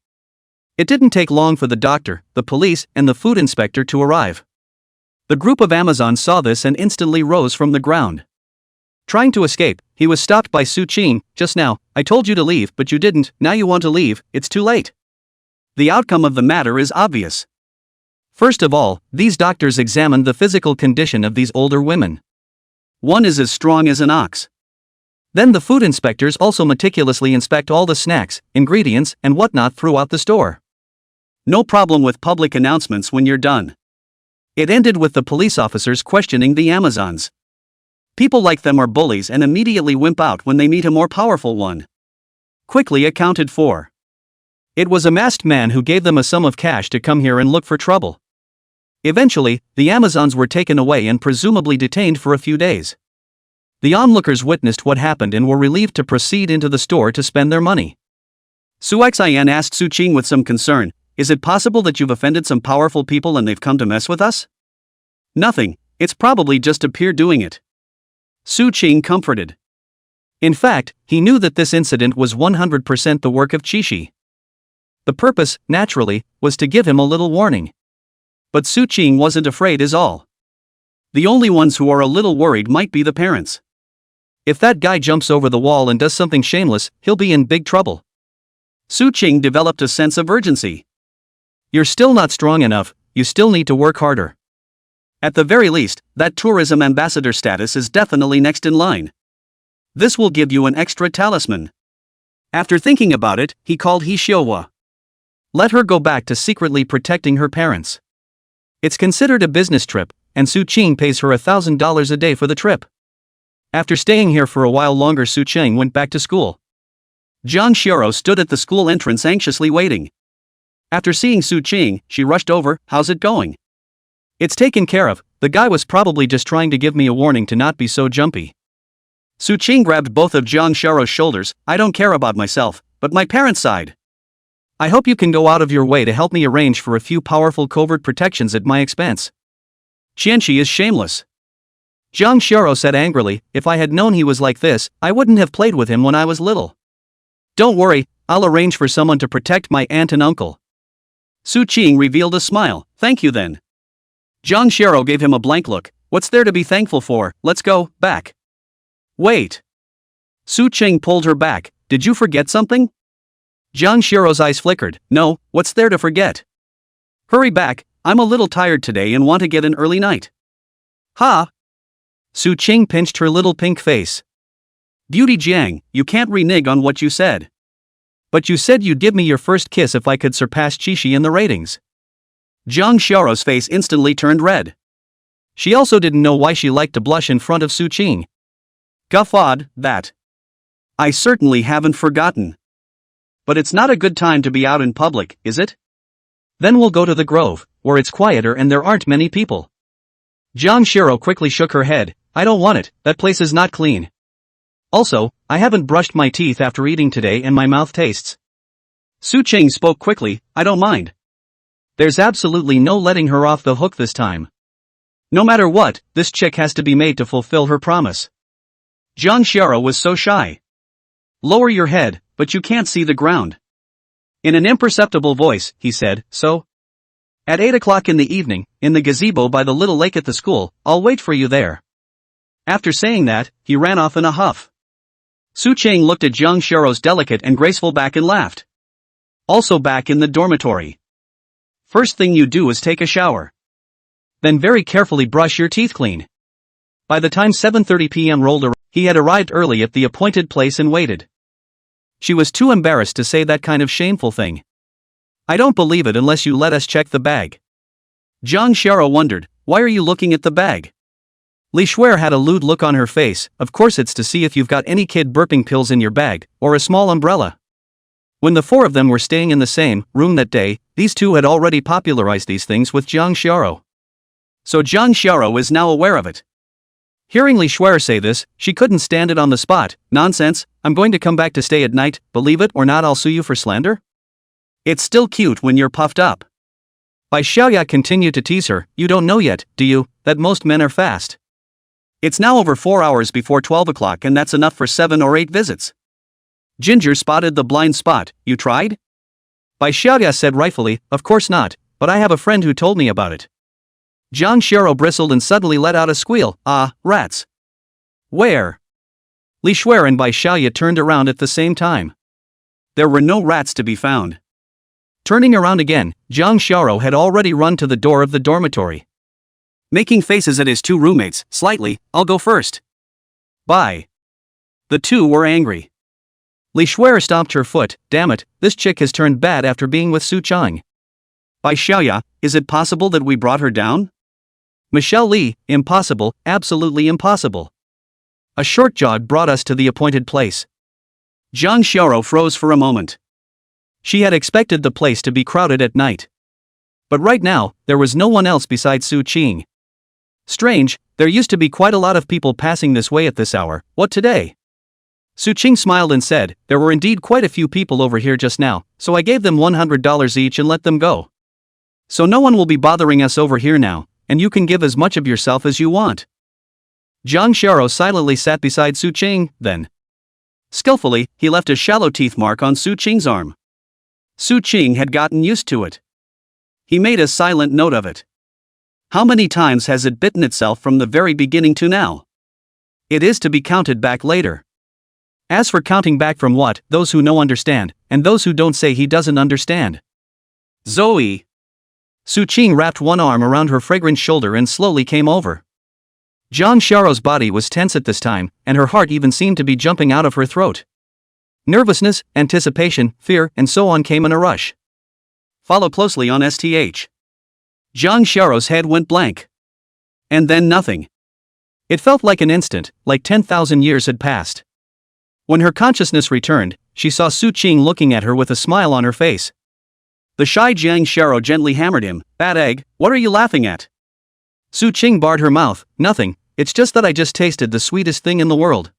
It didn't take long for the doctor, the police, and the food inspector to arrive. The group of Amazons saw this and instantly rose from the ground. Trying to escape, he was stopped by Su Qing. "Just now, I told you to leave, but you didn't. Now you want to leave, it's too late. The outcome of the matter is obvious." First of all, these doctors examined the physical condition of these older women. One is as strong as an ox. Then the food inspectors also meticulously inspect all the snacks, ingredients, and whatnot throughout the store. No problem with public announcements when you're done. It ended with the police officers questioning the Amazons. People like them are bullies and immediately wimp out when they meet a more powerful one. Quickly accounted for. It was a masked man who gave them a sum of cash to come here and look for trouble. Eventually, the Amazons were taken away and presumably detained for a few days. The onlookers witnessed what happened and were relieved to proceed into the store to spend their money. Su Xian asked Su Qing with some concern, "Is it possible that you've offended some powerful people and they've come to mess with us?" "Nothing, it's probably just a peer doing it." Su Qing comforted. In fact, he knew that this incident was 100% the work of Qishi. The purpose, naturally, was to give him a little warning. But Su Qing wasn't afraid is all. The only ones who are a little worried might be the parents. If that guy jumps over the wall and does something shameless, he'll be in big trouble. Su Qing developed a sense of urgency. You're still not strong enough, you still need to work harder. At the very least, that tourism ambassador status is definitely next in line. This will give you an extra talisman. After thinking about it, he called Hishiowa. Let her go back to secretly protecting her parents. It's considered a business trip, and Su Qing pays her $1,000 a day for the trip. After staying here for a while longer, Su Qing went back to school. Jang stood at the school entrance anxiously waiting. After seeing Su Qing, she rushed over. "How's it going?" "It's taken care of, the guy was probably just trying to give me a warning to not be so jumpy." Su Qing grabbed both of Jang shoulders. "I don't care about myself, but my parents' side. I hope you can go out of your way to help me arrange for a few powerful covert protections at my expense." "Qianxi is shameless," Jang said angrily. "If I had known he was like this, I wouldn't have played with him when I was little." "Don't worry, I'll arrange for someone to protect my aunt and uncle. Su Qing revealed a smile. Thank you then. Jang Sharo gave him a blank look. What's there to be thankful for? Let's go, back. Wait. Su Qing pulled her back. Did you forget something? Jang Sharo's eyes flickered. No, what's there to forget? Hurry back, I'm a little tired today and want to get an early night. Ha! Su Qing pinched her little pink face. Beauty Jang, you can't renege on what you said. But you said you'd give me your first kiss if I could surpass Chishi in the ratings. Jang Sharo's face instantly turned red. She also didn't know why she liked to blush in front of Su Qing. Guffawed, that. I certainly haven't forgotten. But it's not a good time to be out in public, is it? Then we'll go to the Grove, where it's quieter and there aren't many people. Jang Sharo quickly shook her head. I don't want it, that place is not clean. Also, I haven't brushed my teeth after eating today and my mouth tastes. Su Qing spoke quickly. I don't mind. There's absolutely no letting her off the hook this time. No matter what, this chick has to be made to fulfill her promise. Jang Sharo was so shy. Lower your head, but you can't see the ground. In an imperceptible voice, he said, so? At 8 o'clock in the evening, in the gazebo by the little lake at the school, I'll wait for you there. After saying that, he ran off in a huff. Su Qing looked at Jang Sharo's delicate and graceful back and laughed. Also back in the dormitory. First thing you do is take a shower. Then very carefully brush your teeth clean. By the time 7:30 p.m. rolled around, he had arrived early at the appointed place and waited. She was too embarrassed to say that kind of shameful thing. I don't believe it unless you let us check the bag. Jang Sharo wondered, why are you looking at the bag? Li Shuer had a lewd look on her face. Of course it's to see if you've got any kid burping pills in your bag, or a small umbrella. When the four of them were staying in the same room that day, these two had already popularized these things with Jang Sharo. So Jang Sharo is now aware of it. Hearing Li Shuer say this, she couldn't stand it on the spot. Nonsense, I'm going to come back to stay at night, believe it or not I'll sue you for slander? It's still cute when you're puffed up. Bai Xiaoya continued to tease her, you don't know yet, do you, that most men are fast. It's now over 4 hours before 12 o'clock and that's enough for 7 or 8 visits. Ginger spotted the blind spot. You tried? Bai Xiaoya said rightfully, of course not, but I have a friend who told me about it. Jang Sharo bristled and suddenly let out a squeal. Ah, rats. Where? Li Shuer and Bai Xiaoya turned around at the same time. There were no rats to be found. Turning around again, Jang Sharo had already run to the door of the dormitory. Making faces at his two roommates, slightly, I'll go first. Bye. The two were angry. Li Shuer stomped her foot. Damn it, this chick has turned bad after being with Su Chang. Bai Xiaoya, is it possible that we brought her down? Michelle Li, impossible, absolutely impossible. A short jog brought us to the appointed place. Jang Sharo froze for a moment. She had expected the place to be crowded at night. But right now, there was no one else besides Su Qing. Strange, there used to be quite a lot of people passing this way at this hour. What today? Su Qing smiled and said, there were indeed quite a few people over here just now, so I gave them $100 each and let them go. So no one will be bothering us over here now, and you can give as much of yourself as you want. Jang Sharo silently sat beside Su Qing, then. Skillfully, he left a shallow teeth mark on Su Qing's arm. Su Qing had gotten used to it. He made a silent note of it. How many times has it bitten itself from the very beginning to now? It is to be counted back later. As for counting back from what, those who know understand, and those who don't say he doesn't understand. Zoe. Su Qing wrapped one arm around her fragrant shoulder and slowly came over. Jang Sharo's body was tense at this time, and her heart even seemed to be jumping out of her throat. Nervousness, anticipation, fear, and so on came in a rush. Follow closely on STH. Jang Sharo's head went blank. And then nothing. It felt like an instant, like 10,000 years had passed. When her consciousness returned, she saw Su Qing looking at her with a smile on her face. The shy Jang Sharo gently hammered him. Bad egg, what are you laughing at? Su Qing barred her mouth. Nothing, it's just that I just tasted the sweetest thing in the world.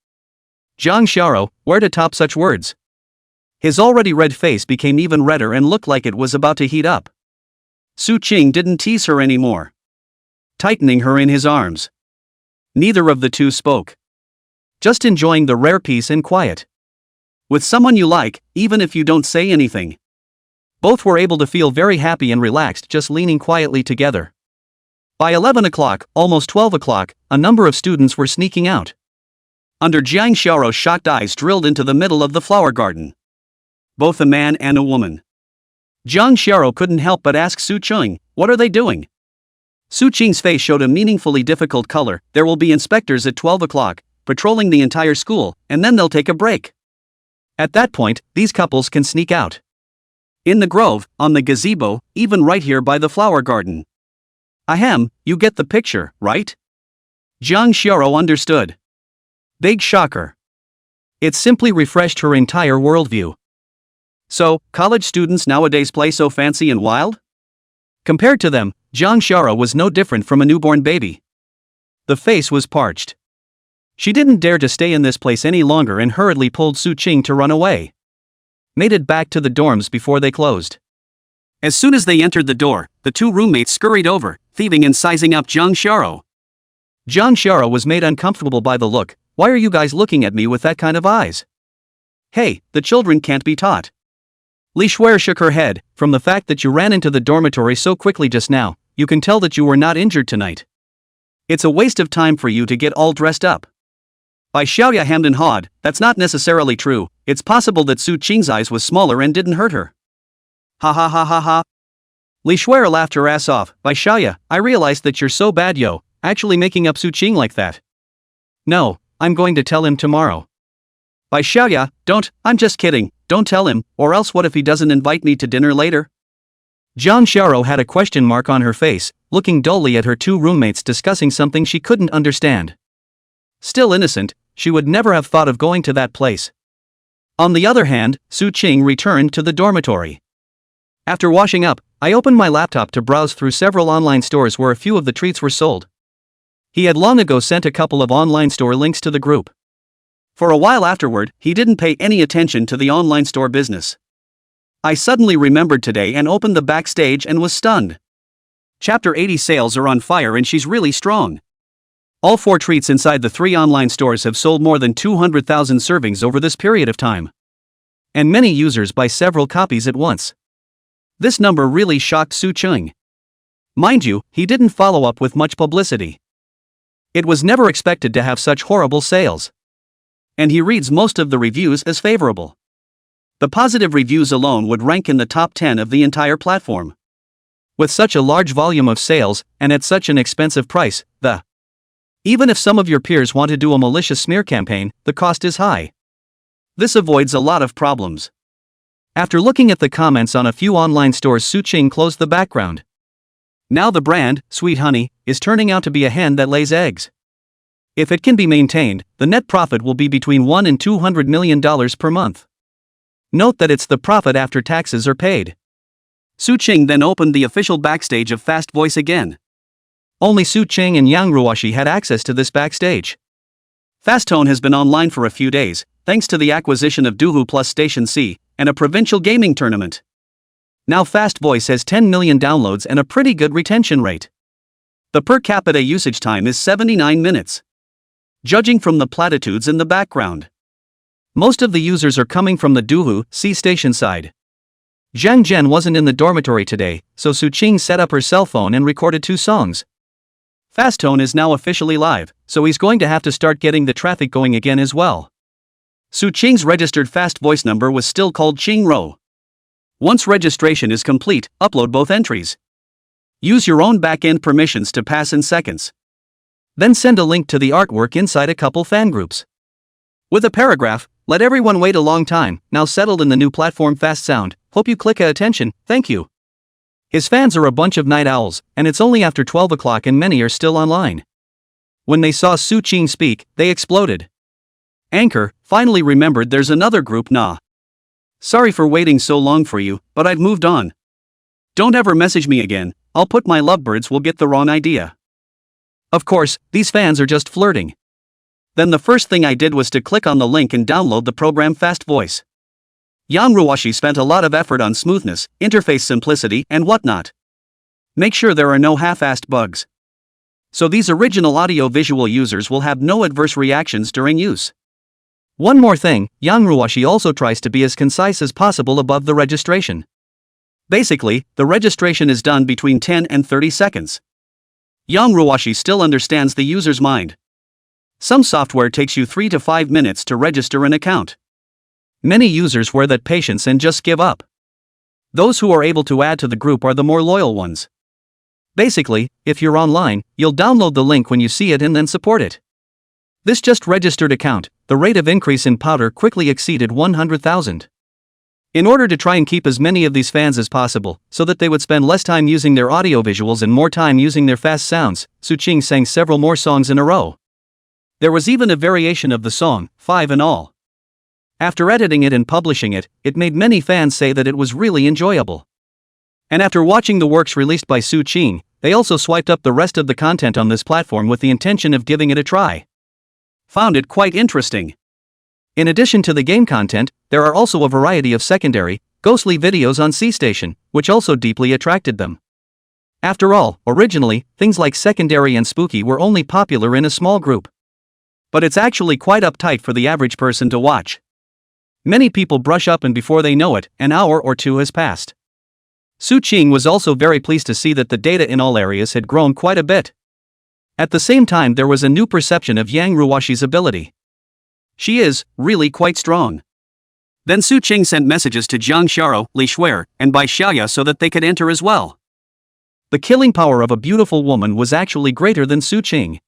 Jang Sharo, where to top such words? His already red face became even redder and looked like it was about to heat up. Su Qing didn't tease her anymore. Tightening her in his arms. Neither of the two spoke. Just enjoying the rare peace and quiet. With someone you like, even if you don't say anything. Both were able to feel very happy and relaxed just leaning quietly together. By 11 o'clock, almost 12 o'clock, a number of students were sneaking out. Under Jang Xiao's shocked eyes drilled into the middle of the flower garden. Both a man and a woman. Jang Xiao couldn't help but ask Su Qing, what are they doing? Su Qing's face showed a meaningfully difficult color. There will be inspectors at 12 o'clock, patrolling the entire school, and then they'll take a break. At that point, these couples can sneak out. In the grove, on the gazebo, even right here by the flower garden. Ahem, you get the picture, right? Jang Xiao understood. Big shocker. It simply refreshed her entire worldview. So, college students nowadays play so fancy and wild? Compared to them, Jang Xiao was no different from a newborn baby. The face was parched. She didn't dare to stay in this place any longer and hurriedly pulled Su Qing to run away. Made it back to the dorms before they closed. As soon as they entered the door, the two roommates scurried over, thieving and sizing up Jang Xiao. Jang Xiao was made uncomfortable by the look. Why are you guys looking at me with that kind of eyes? Hey, the children can't be taught. Li Shuer shook her head. From the fact that you ran into the dormitory so quickly just now, you can tell that you were not injured tonight. It's a waste of time for you to get all dressed up. By Xiaoya hemmed and hawed, that's not necessarily true. It's possible that Su Qing's eyes was smaller and didn't hurt her. Ha ha ha ha ha. Li Shuer laughed her ass off. By Xiaoya, I realized that you're so bad yo, actually making up Su Qing like that. No, I'm going to tell him tomorrow. By Xiaoya, don't, I'm just kidding, don't tell him, or else what if he doesn't invite me to dinner later? Jang Xiao had a question mark on her face, looking dully at her two roommates discussing something she couldn't understand. Still innocent, she would never have thought of going to that place. On the other hand, Su Qing returned to the dormitory. After washing up, I opened my laptop to browse through several online stores where a few of the treats were sold. He had long ago sent a couple of online store links to the group. For a while afterward, he didn't pay any attention to the online store business. I suddenly remembered today and opened the backstage and was stunned. Chapter 80 sales are on fire and she's really strong. All 4 treats inside the 3 online stores have sold more than 200,000 servings over this period of time. And many users buy several copies at once. This number really shocked Su Qing. Mind you, he didn't follow up with much publicity. It was never expected to have such horrible sales. And he reads most of the reviews as favorable. The positive reviews alone would rank in the top 10 of the entire platform. With such a large volume of sales, and at such an expensive price, even if some of your peers want to do a malicious smear campaign, the cost is high. This avoids a lot of problems. After looking at the comments on a few online stores, Su Qing closed the background. Now the brand, Sweet Honey, is turning out to be a hen that lays eggs. If it can be maintained, the net profit will be between $1 and $200 million per month. Note that it's the profit after taxes are paid. Su Qing then opened the official backstage of Fast Voice again. Only Su Qing and Yang Ruoshi had access to this backstage. Fasttone has been online for a few days, thanks to the acquisition of Duhu Plus Station C, and a provincial gaming tournament. Now Fast Voice has 10 million downloads and a pretty good retention rate. The per capita usage time is 79 minutes. Judging from the platitudes in the background, most of the users are coming from the Duhu C station side. Zhang Zhen wasn't in the dormitory today, so Su Qing set up her cell phone and recorded 2 songs. Fasttone is now officially live, so he's going to have to start getting the traffic going again as well. Su Qing's registered Fast Voice number was still called Qing Ro. Once registration is complete, upload both entries. Use your own back-end permissions to pass in seconds. Then send a link to the artwork inside a couple fan groups. With a paragraph, let everyone wait a long time, now settled in the new platform Fast Sound, hope you click attention, thank you. His fans are a bunch of night owls, and it's only after 12 o'clock and many are still online. When they saw Su Qing speak, they exploded. Anchor finally remembered there's another group. Nah. Sorry for waiting so long for you, but I've moved on. Don't ever message me again, I'll put my lovebirds will get the wrong idea. Of course, these fans are just flirting. Then the first thing I did was to click on the link and download the program Fast Voice. Yang Ruoshi spent a lot of effort on smoothness, interface simplicity, and whatnot. Make sure there are no half-assed bugs. So these original audio-visual users will have no adverse reactions during use. One more thing, Yang Ruwashi also tries to be as concise as possible above the registration. Basically, the registration is done between 10 and 30 seconds. Yang Ruwashi still understands the user's mind. Some software takes you 3 to 5 minutes to register an account. Many users wear that patience and just give up. Those who are able to add to the group are the more loyal ones. Basically, if you're online, you'll download the link when you see it and then support it. This just registered account, the rate of increase in powder quickly exceeded 100,000. In order to try and keep as many of these fans as possible, so that they would spend less time using their audio visuals and more time using their fast sounds, Suching sang several more songs in a row. There was even a variation of the song, 5 in all. After editing it and publishing it, it made many fans say that it was really enjoyable. And after watching the works released by Suching, they also swiped up the rest of the content on this platform with the intention of giving it a try. Found it quite interesting. In addition to the game content, there are also a variety of secondary, ghostly videos on C-Station, which also deeply attracted them. After all, originally, things like secondary and spooky were only popular in a small group. But it's actually quite uptight for the average person to watch. Many people brush up and before they know it, an hour or two has passed. Suching was also very pleased to see that the data in all areas had grown quite a bit. At the same time there was a new perception of Yang Ruwashi's ability. She is, really quite strong. Then Suching sent messages to Jang Shara, Li Shuer, and Bai Xiaoya so that they could enter as well. The killing power of a beautiful woman was actually greater than Suching.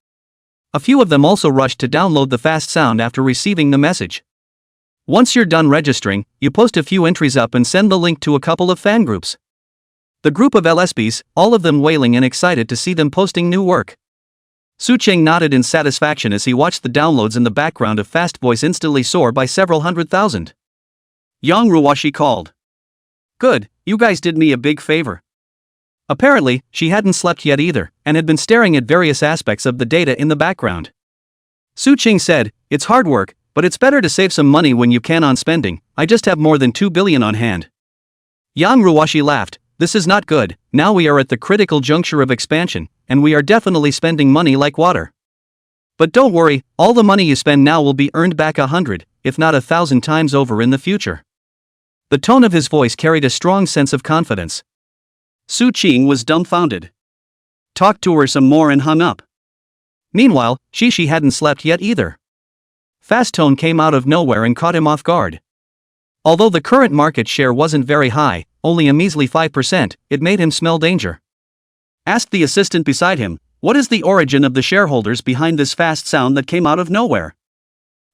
A few of them also rushed to download the fast sound after receiving the message. Once you're done registering, you post a few entries up and send the link to a couple of fan groups. The group of LSBs, all of them wailing and excited to see them posting new work. Suching nodded in satisfaction as he watched the downloads in the background of Fast Voice instantly soar by several 100,000. Yang Ruwashi called. Good, you guys did me a big favor. Apparently, she hadn't slept yet either, and had been staring at various aspects of the data in the background. Suching said, it's hard work, but it's better to save some money when you can on spending. I just have more than 2 billion on hand. Yang Ruwashi laughed. This is not good, now we are at the critical juncture of expansion, and we are definitely spending money like water. But don't worry, all the money you spend now will be earned back 100, if not 1,000 times over in the future. The tone of his voice carried a strong sense of confidence. Suching was dumbfounded. Talked to her some more and hung up. Meanwhile, she hadn't slept yet either. Fast Tone came out of nowhere and caught him off guard. Although the current market share wasn't very high, only a measly 5%, it made him smell danger. Asked the assistant beside him, what is the origin of the shareholders behind this fast sound that came out of nowhere?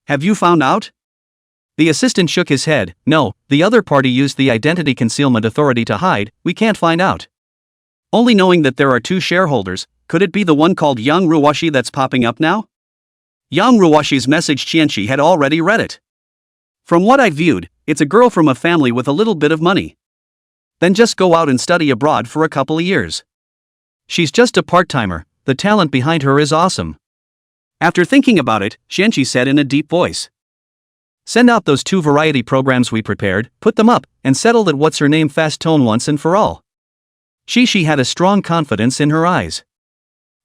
Have you found out? The assistant shook his head, no, the other party used the Identity Concealment Authority to hide, we can't find out. Only knowing that there are 2 shareholders, could it be the one called Yang Ruwashi that's popping up now? Yang Ruwashi's message Qianxi had already read it. From what I viewed, it's a girl from a family with a little bit of money. Then just go out and study abroad for a couple of years. She's just a part-timer, the talent behind her is awesome. After thinking about it, Qianxi said in a deep voice. Send out those 2 variety programs we prepared, put them up, and settle that what's-her-name Fast Tone once and for all. She had a strong confidence in her eyes.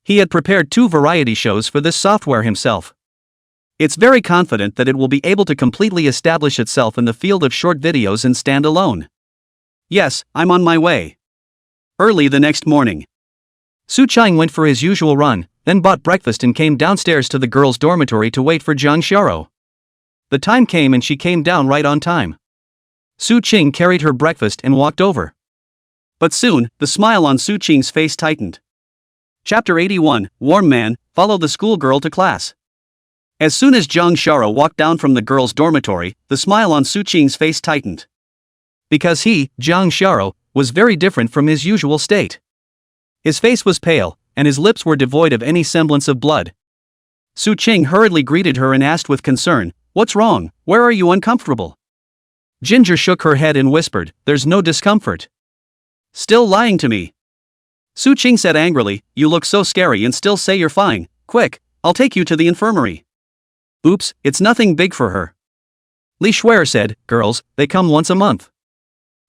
He had prepared 2 variety shows for this software himself. It's very confident that it will be able to completely establish itself in the field of short videos and stand alone. Yes, I'm on my way. Early the next morning. Suching went for his usual run, then bought breakfast and came downstairs to the girls' dormitory to wait for Jang Shara. The time came and she came down right on time. Suching carried her breakfast and walked over. But soon, the smile on Suching's face tightened. Chapter 81, Warm Man, followed the schoolgirl to class. As soon as Jang Shara walked down from the girls' dormitory, the smile on Suching's face tightened. Because he, Jang Shara, was very different from his usual state. His face was pale, and his lips were devoid of any semblance of blood. Suching hurriedly greeted her and asked with concern, "What's wrong? Where are you uncomfortable?" Ginger shook her head and whispered, "There's no discomfort." "Still lying to me?" Suching said angrily, "You look so scary and still say you're fine. Quick, I'll take you to the infirmary." "Oops, it's nothing big for her." Li Shuer said, "Girls, they come once a month."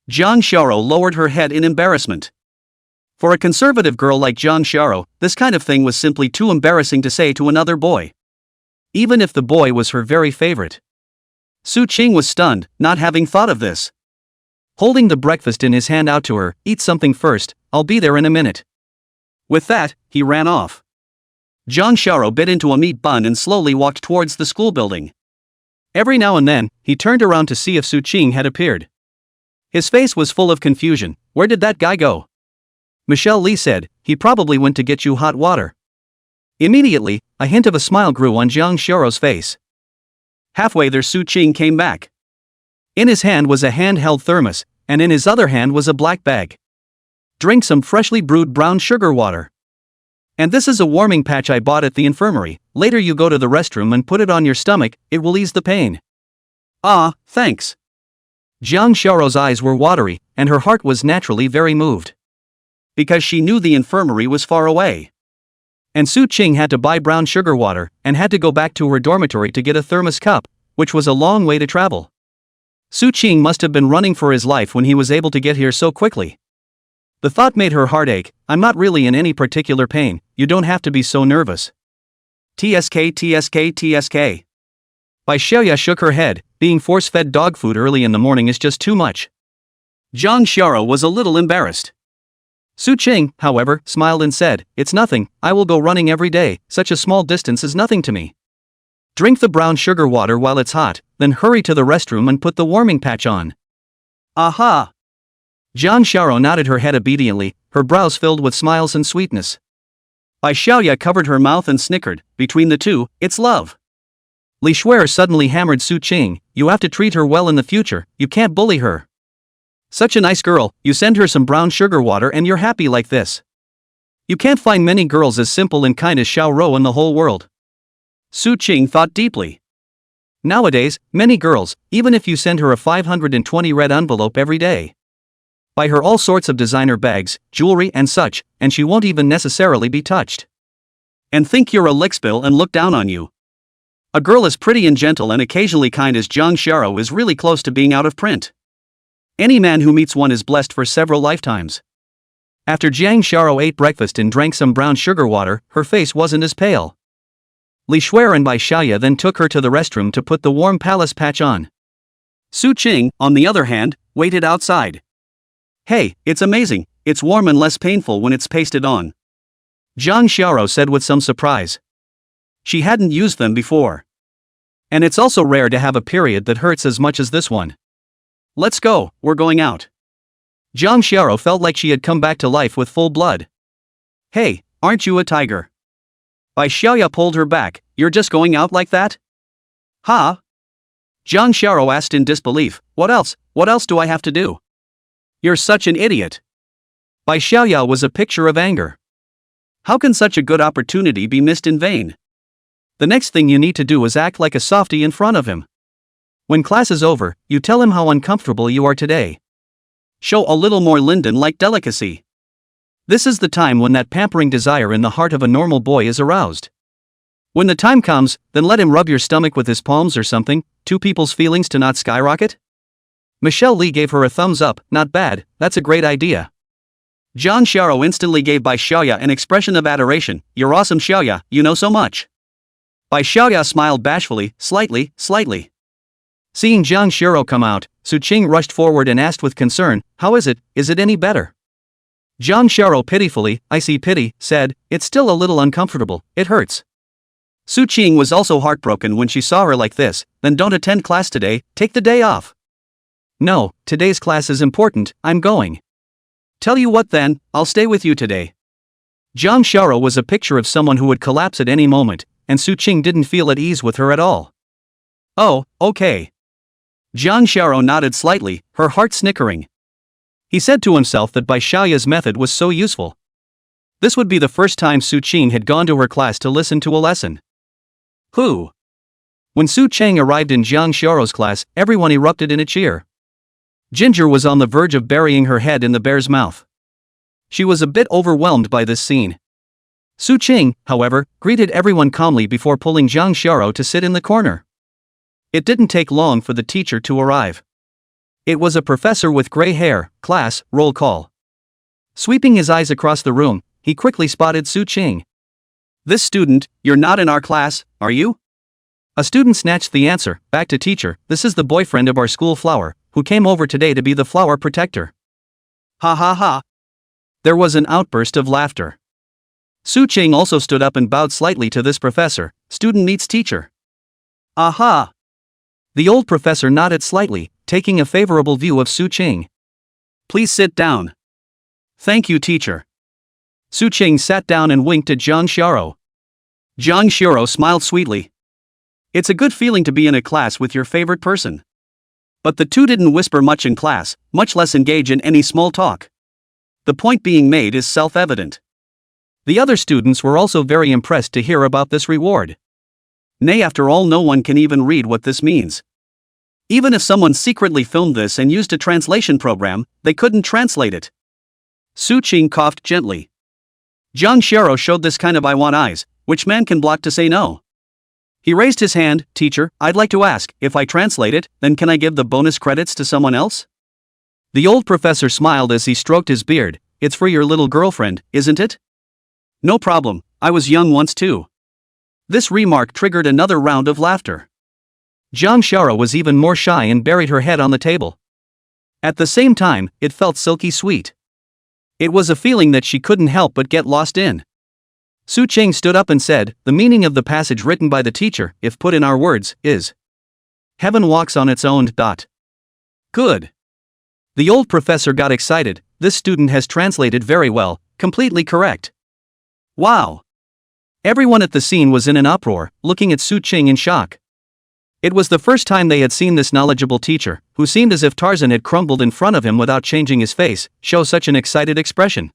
Jang Shara lowered her head in embarrassment. For a conservative girl like Jang Shara, this kind of thing was simply too embarrassing to say to another boy. Even if the boy was her very favorite. Su Qing was stunned, not having thought of this. Holding the breakfast in his hand out to her, "Eat something first, I'll be there in a minute." With that, he ran off. Jang Sharo bit into a meat bun and slowly walked towards the school building. Every now and then, he turned around to see if Su Qing had appeared. His face was full of confusion. "Where did that guy go?" Michelle Lee said, "He probably went to get you hot water." Immediately, a hint of a smile grew on Jang Sharo's face. Halfway there, Su Qing came back. In his hand was a handheld thermos, and in his other hand was a black bag. "Drink some freshly brewed brown sugar water. And this is a warming patch I bought at the infirmary. Later you go to the restroom and put it on your stomach, it will ease the pain." "Ah, thanks." Jang Sharo's eyes were watery, and her heart was naturally very moved. Because she knew the infirmary was far away. And Su Qing had to buy brown sugar water, and had to go back to her dormitory to get a thermos cup, which was a long way to travel. Su Qing must have been running for his life when he was able to get here so quickly. The thought made her heart ache. "I'm not really in any particular pain, you don't have to be so nervous." TSK TSK TSK. Bai Xiaoya shook her head. "Being force-fed dog food early in the morning is just too much." Jang Sharo was a little embarrassed. Su Qing, however, smiled and said, "It's nothing, I will go running every day, such a small distance is nothing to me. Drink the brown sugar water while it's hot, then hurry to the restroom and put the warming patch on." "Aha!" Jang Sharo nodded her head obediently, her brows filled with smiles and sweetness. Bai Xiaoya covered her mouth and snickered. Between the two, it's love. Li Shuer suddenly hammered Su Qing. "You have to treat her well in the future, you can't bully her. Such a nice girl, you send her some brown sugar water and you're happy like this. You can't find many girls as simple and kind as Xiao Rou in the whole world." Su Qing thought deeply. Nowadays, many girls, even if you send her a 520 red envelope every day, buy her all sorts of designer bags, jewelry and such, and she won't even necessarily be touched. And think you're a lickspill and look down on you. A girl as pretty and gentle and occasionally kind as Jang Sharo is really close to being out of print. Any man who meets one is blessed for several lifetimes. After Jang Sharo ate breakfast and drank some brown sugar water, her face wasn't as pale. Li Shuer and Bai Xiaoya then took her to the restroom to put the warm palace patch on. Su Qing, on the other hand, waited outside. "Hey, it's amazing, it's warm and less painful when it's pasted on," Jang Sharo said with some surprise. She hadn't used them before. "And it's also rare to have a period that hurts as much as this one. Let's go, we're going out." Jang Sharo felt like she had come back to life with full blood. "Hey, aren't you a tiger?" Bai Xiaoya pulled her back. "You're just going out like that?" "Huh?" Jang Sharo asked in disbelief. What else do I have to do?" "You're such an idiot." Bai Xiaoya was a picture of anger. How can such a good opportunity be missed in vain? The next thing you need to do is act like a softie in front of him. When class is over, you tell him how uncomfortable you are today. Show a little more Linden-like delicacy. This is the time when that pampering desire in the heart of a normal boy is aroused. When the time comes, then let him rub your stomach with his palms or something, two people's feelings to not skyrocket. Michelle Lee gave her a thumbs up. "Not bad, that's a great idea." Jang Sharo instantly gave Bai Xiaoya an expression of adoration. "You're awesome, Xiaoya, you know so much." Bai Xiaoya smiled bashfully, slightly. Seeing Jang Sharo come out, Su Qing rushed forward and asked with concern, "How is it? Is it any better?" Jang Sharo pitifully, "I see pity," said, "It's still a little uncomfortable, it hurts." Su Qing was also heartbroken when she saw her like this. "Then don't attend class today, take the day off." "No, today's class is important, I'm going." "Tell you what then, I'll stay with you today." Jang Sharo was a picture of someone who would collapse at any moment, and Su Qing didn't feel at ease with her at all. "Oh, okay." Jang Sharo nodded slightly, her heart snickering. He said to himself that Bai Xiaoya's method was so useful. This would be the first time Su Qing had gone to her class to listen to a lesson. Who? When Su Cheng arrived in Jang Sharo's class, everyone erupted in a cheer. Ginger was on the verge of burying her head in the bear's mouth. She was a bit overwhelmed by this scene. Su Qing, however, greeted everyone calmly before pulling Jang Sharo to sit in the corner. It didn't take long for the teacher to arrive. It was a professor with gray hair. "Class, roll call." Sweeping his eyes across the room, he quickly spotted Su Qing. "This student, you're not in our class, are you?" A student snatched the answer, back to teacher, this is the boyfriend of our school flower, who came over today to be the flower protector. Ha ha ha. There was an outburst of laughter. Su Ching also stood up and bowed slightly to this professor, student meets teacher. Aha! The old professor nodded slightly, taking a favorable view of Su Ching. Please sit down. Thank you, teacher. Su Ching sat down and winked at Jang Xiao. Jang Xiao smiled sweetly. It's a good feeling to be in a class with your favorite person. But the two didn't whisper much in class, much less engage in any small talk. The point being made is self-evident. The other students were also very impressed to hear about this reward. Nay, after all, no one can even read what this means. Even if someone secretly filmed this and used a translation program, they couldn't translate it. Su Ching coughed gently. Jang Xiao showed this kind of I want eyes, which man can block to say no? He raised his hand, teacher, I'd like to ask, if I translate it, then can I give the bonus credits to someone else? The old professor smiled as he stroked his beard, it's for your little girlfriend, isn't it? No problem, I was young once too. This remark triggered another round of laughter. Jang Xiao was even more shy and buried her head on the table. At the same time, it felt silky sweet. It was a feeling that she couldn't help but get lost in. Su Ching stood up and said, the meaning of the passage written by the teacher, if put in our words, is heaven walks on its own. Good. The old professor got excited, this student has translated very well, completely correct. Wow. Everyone at the scene was in an uproar, looking at Su Ching in shock. It was the first time they had seen this knowledgeable teacher, who seemed as if Tarzan had crumbled in front of him without changing his face, show such an excited expression.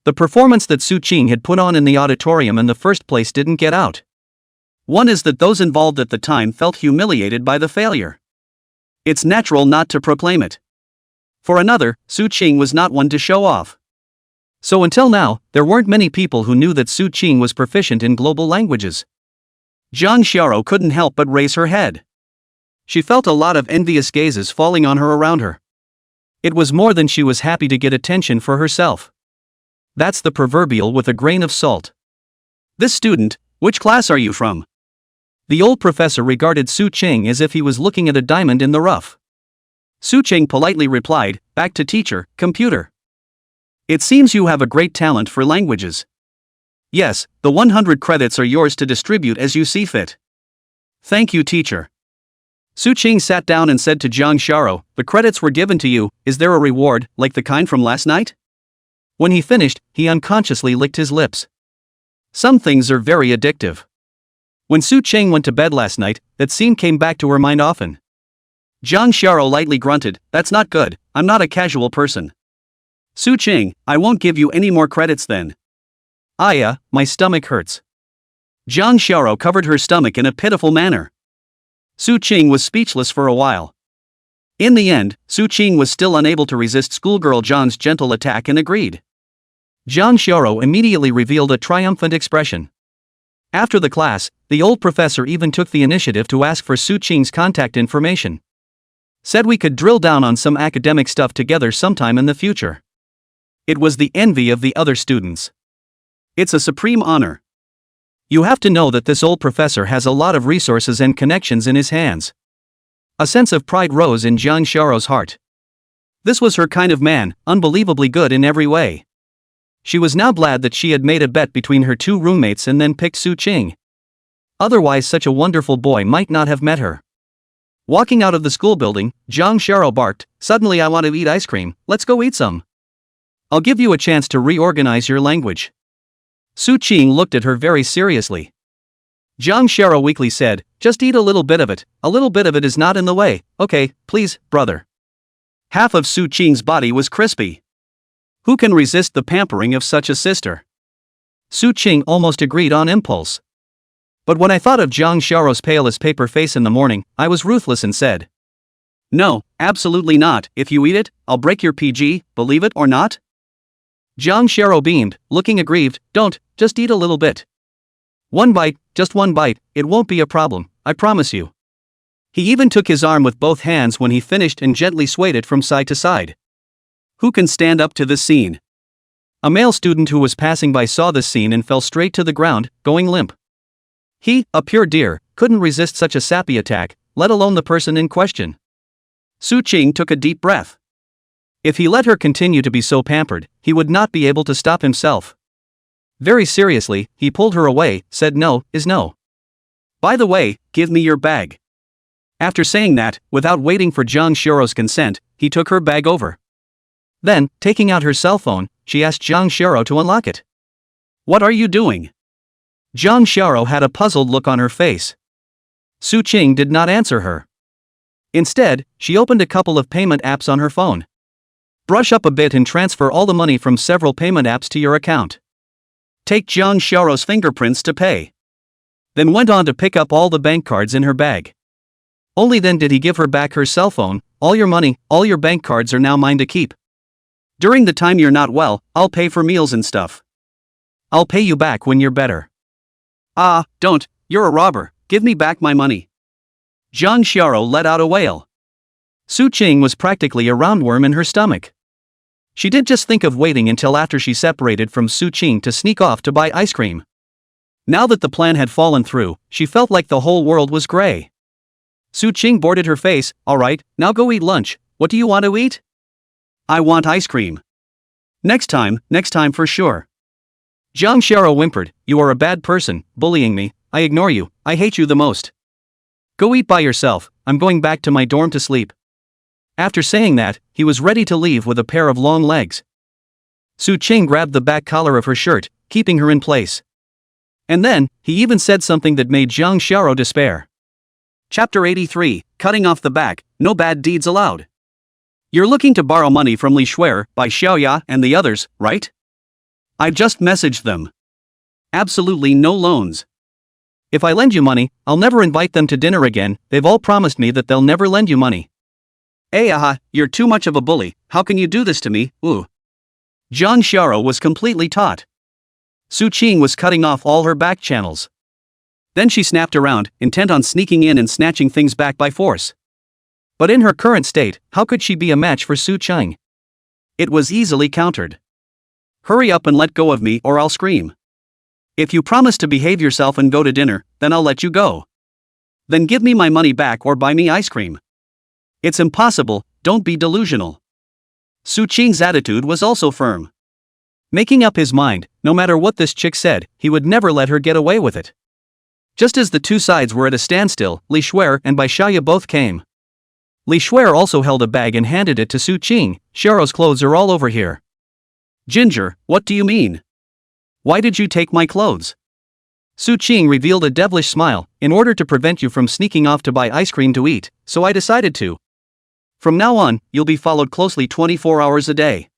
The performance that Su Ching had put on in the auditorium in the first place didn't get out. One is that those involved at the time felt humiliated by the failure. It's natural not to proclaim it. For another, Su Ching was not one to show off. So until now, there weren't many people who knew that Su Ching was proficient in global languages. Jang Xiao couldn't help but raise her head. She felt a lot of envious gazes falling on her around her. It was more than she was happy to get attention for herself. That's the proverbial with a grain of salt. This student, which class are you from? The old professor regarded Su Ching as if he was looking at a diamond in the rough. Su Ching politely replied, back to teacher, computer. It seems you have a great talent for languages. Yes, the 100 credits are yours to distribute as you see fit. Thank you, teacher. Su Ching sat down and said to Jang Xiao, the credits were given to you, is there a reward, like the kind from last night? When he finished, he unconsciously licked his lips. Some things are very addictive. When Su Ching went to bed last night, that scene came back to her mind often. Jang Xiao lightly grunted, that's not good, I'm not a casual person. Su Ching, I won't give you any more credits then. My stomach hurts. Jang Xiao covered her stomach in a pitiful manner. Su Ching was speechless for a while. In the end, Su Ching was still unable to resist schoolgirl Zhang's gentle attack and agreed. Jang Xiao immediately revealed a triumphant expression. After the class, the old professor even took the initiative to ask for Su Ching's contact information. Said we could drill down on some academic stuff together sometime in the future. It was the envy of the other students. It's a supreme honor. You have to know that this old professor has a lot of resources and connections in his hands. A sense of pride rose in Jang Xiao's heart. This was her kind of man, unbelievably good in every way. She was now glad that she had made a bet between her two roommates and then picked Su Ching. Otherwise such a wonderful boy might not have met her. Walking out of the school building, Jang Xiao barked, suddenly I want to eat ice cream, let's go eat some. I'll give you a chance to reorganize your language. Su Ching looked at her very seriously. Jang Xiao weakly said, just eat a little bit of it is not in the way, okay, please, brother. Half of Su Ching's body was crispy. Who can resist the pampering of such a sister? Su Ching almost agreed on impulse. But when I thought of Jang Xiao's pale as paper face in the morning, I was ruthless and said, no, absolutely not, if you eat it, I'll break your PG, believe it or not? Jang Xiao beamed, looking aggrieved, don't, just eat a little bit. One bite, just one bite, it won't be a problem, I promise you. He even took his arm with both hands when he finished and gently swayed it from side to side. Who can stand up to this scene? A male student who was passing by saw this scene and fell straight to the ground, going limp. He, a pure deer, couldn't resist such a sappy attack, let alone the person in question. Su Qing took a deep breath. If he let her continue to be so pampered, he would not be able to stop himself. Very seriously, he pulled her away, said no is no. By the way, give me your bag. After saying that, without waiting for Jang Xiao's consent, he took her bag over. Then, taking out her cell phone, she asked Jang Xiao to unlock it. What are you doing? Jang Xiao had a puzzled look on her face. Su Qing did not answer her. Instead, she opened a couple of payment apps on her phone. Brush up a bit and transfer all the money from several payment apps to your account. Take Jang Xiao's fingerprints to pay. Then went on to pick up all the bank cards in her bag. Only then did he give her back her cell phone. All your money, all your bank cards are now mine to keep. During the time you're not well, I'll pay for meals and stuff. I'll pay you back when you're better. Ah, don't, you're a robber, give me back my money. Jang Xiao let out a wail. Su Qing was practically a roundworm in her stomach. She didn't just think of waiting until after she separated from Su Qing to sneak off to buy ice cream. Now that the plan had fallen through, she felt like the whole world was gray. Su Qing boarded her face. Alright, now go eat lunch. What do you want to eat? I want ice cream. Next time for sure. Jang Xiao whimpered, you are a bad person, bullying me, I ignore you, I hate you the most. Go eat by yourself, I'm going back to my dorm to sleep. After saying that, he was ready to leave with a pair of long legs. Su Qing grabbed the back collar of her shirt, keeping her in place. And then, he even said something that made Jang Xiao despair. Chapter 83, Cutting Off the Back, No Bad Deeds Allowed. You're looking to borrow money from Li Shuer, Bai Xiaoya, and the others, right? I've just messaged them. Absolutely no loans. If I lend you money, I'll never invite them to dinner again, they've all promised me that they'll never lend you money. You're too much of a bully, how can you do this to me, ooh. Jang Xiao was completely taut. Su Qing was cutting off all her back channels. Then she snapped around, intent on sneaking in and snatching things back by force. But in her current state, how could she be a match for Su Qing? It was easily countered. Hurry up and let go of me or I'll scream. If you promise to behave yourself and go to dinner, then I'll let you go. Then give me my money back or buy me ice cream. It's impossible, don't be delusional. Su Qing's attitude was also firm. Making up his mind, no matter what this chick said, he would never let her get away with it. Just as the two sides were at a standstill, Li Shuer and Bai Xiaoya both came. Li Shuer also held a bag and handed it to Su Qing. Xiao's clothes are all over here. Ginger, what do you mean? Why did you take my clothes? Su Qing revealed a devilish smile. In order to prevent you from sneaking off to buy ice cream to eat, so I decided to. From now on, you'll be followed closely 24 hours a day.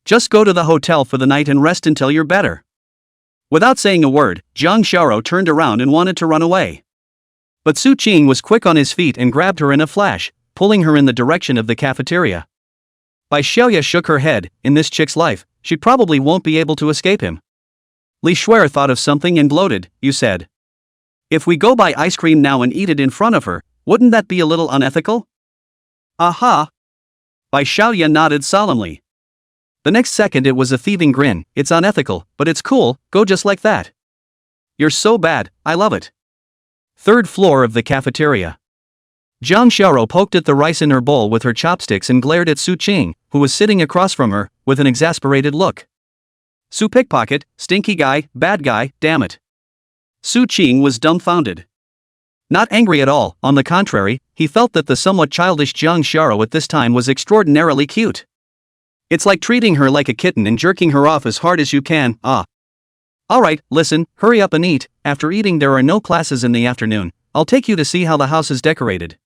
Just go to the hotel for the night and rest until you're better. Without saying a word, Jang Xiao turned around and wanted to run away. But Su Qing was quick on his feet and grabbed her in a flash, pulling her in the direction of the cafeteria. Bai Xiaoya shook her head. In this chick's life, she probably won't be able to escape him. Li Shuer thought of something and gloated. You said. If we go buy ice cream now and eat it in front of her, wouldn't that be a little unethical? Aha! Bai Xiaoya nodded solemnly. The next second it was a thieving grin. It's unethical, but it's cool, go just like that. You're so bad, I love it. Third floor of the cafeteria. Jang Xiao poked at the rice in her bowl with her chopsticks and glared at Su Qing, who was sitting across from her, with an exasperated look. Su pickpocket, stinky guy, bad guy, damn it. Su Qing was dumbfounded. Not angry at all, on the contrary, he felt that the somewhat childish Jang Xiao at this time was extraordinarily cute. It's like treating her like a kitten and jerking her off as hard as you can, Alright, listen, hurry up and eat. After eating there are no classes in the afternoon, I'll take you to see how the house is decorated.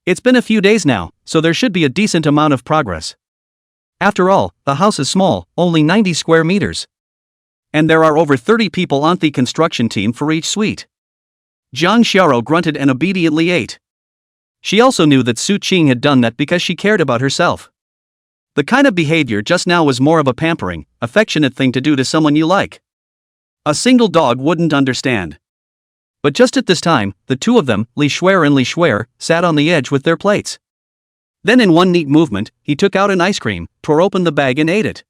It's been a few days now, so there should be a decent amount of progress. After all, the house is small, only 90 square meters. And there are over 30 people on the construction team for each suite. Jang Xiao grunted and obediently ate. She also knew that Su Qing had done that because she cared about herself. The kind of behavior just now was more of a pampering, affectionate thing to do to someone you like. A single dog wouldn't understand. But just at this time, the two of them, Li Shuer and Li Shuer, sat on the edge with their plates. Then in one neat movement, he took out an ice cream, tore open the bag and ate it.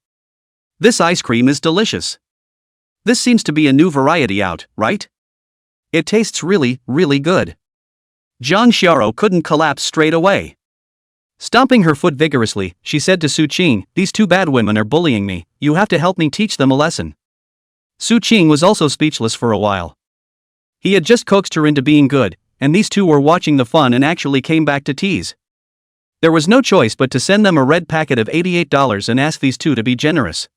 This ice cream is delicious. This seems to be a new variety out, right? It tastes really, really good. Jang Xiao couldn't collapse straight away. Stomping her foot vigorously, she said to Su Qing, "These two bad women are bullying me, you have to help me teach them a lesson." Su Qing was also speechless for a while. He had just coaxed her into being good, and these two were watching the fun and actually came back to tease. There was no choice but to send them a red packet of $88 and ask these two to be generous.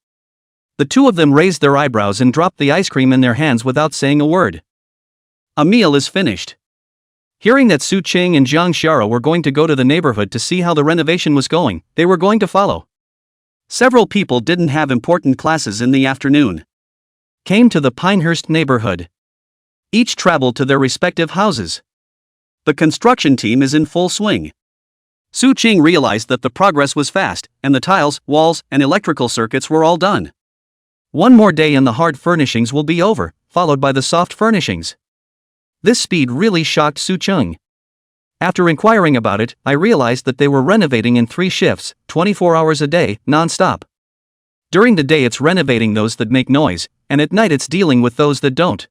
The two of them raised their eyebrows and dropped the ice cream in their hands without saying a word. A meal is finished. Hearing that Su Qing and Jang Xiao were going to go to the neighborhood to see how the renovation was going, they were going to follow. Several people didn't have important classes in the afternoon. Came to the Pinehurst neighborhood. Each traveled to their respective houses. The construction team is in full swing. Su Qing realized that the progress was fast, and the tiles, walls, and electrical circuits were all done. One more day and the hard furnishings will be over, followed by the soft furnishings. This speed really shocked Su Qing. After inquiring about it, I realized that they were renovating in 3 shifts, 24 hours a day, non-stop. During the day it's renovating those that make noise, and at night it's dealing with those that don't.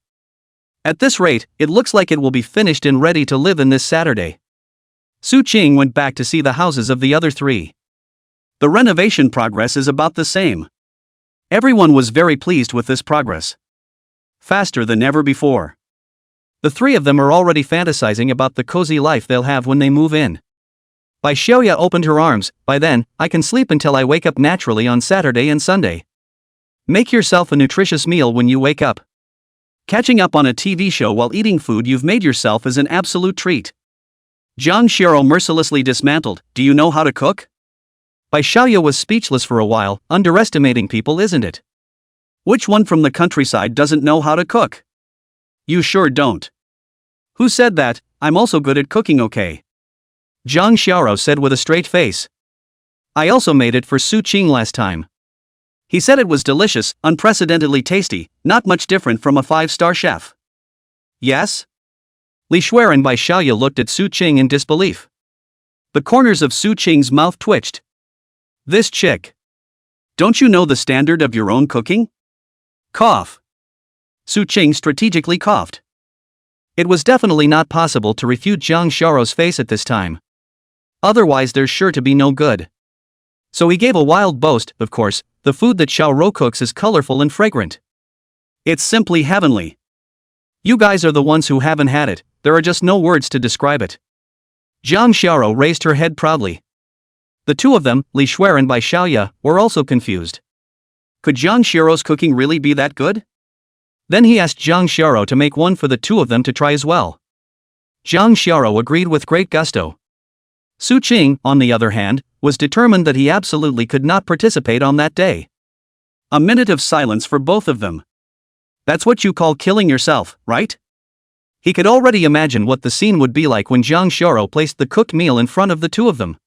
At this rate, it looks like it will be finished and ready to live in this Saturday. Su Qing went back to see the houses of the other 3. The renovation progress is about the same. Everyone was very pleased with this progress. Faster than ever before. The 3 of them are already fantasizing about the cozy life they'll have when they move in. Bai Xiaoya opened her arms. "By then, I can sleep until I wake up naturally on Saturday and Sunday. Make yourself a nutritious meal when you wake up. Catching up on a TV show while eating food you've made yourself is an absolute treat." Jang Xiao mercilessly dismantled, "Do you know how to cook?" Bai Xiaoya was speechless for a while. Underestimating people, isn't it? Which one from the countryside doesn't know how to cook? You sure don't. Who said that? I'm also good at cooking, okay? Jang Xiao said with a straight face. I also made it for Su Qing last time. He said it was delicious, unprecedentedly tasty, not much different from a 5-star chef. Yes? Li Shuer and Bai Xiaoya looked at Su Qing in disbelief. The corners of Su Qing's mouth twitched. This chick. Don't you know the standard of your own cooking? Cough. Su Qing strategically coughed. It was definitely not possible to refute Jang Xiao's face at this time. Otherwise there's sure to be no good. So he gave a wild boast. Of course, the food that Xiao cooks is colorful and fragrant. It's simply heavenly. You guys are the ones who haven't had it, there are just no words to describe it. Jang Xiao raised her head proudly. The two of them, Li Shuer and Bai Xiaoya, were also confused. Could Jang Xiao's cooking really be that good? Then he asked Jang Xiao to make one for the two of them to try as well. Jang Xiao agreed with great gusto. Su Qing, on the other hand, was determined that he absolutely could not participate on that day. A minute of silence for both of them. That's what you call killing yourself, right? He could already imagine what the scene would be like when Jang Xiao placed the cooked meal in front of the two of them.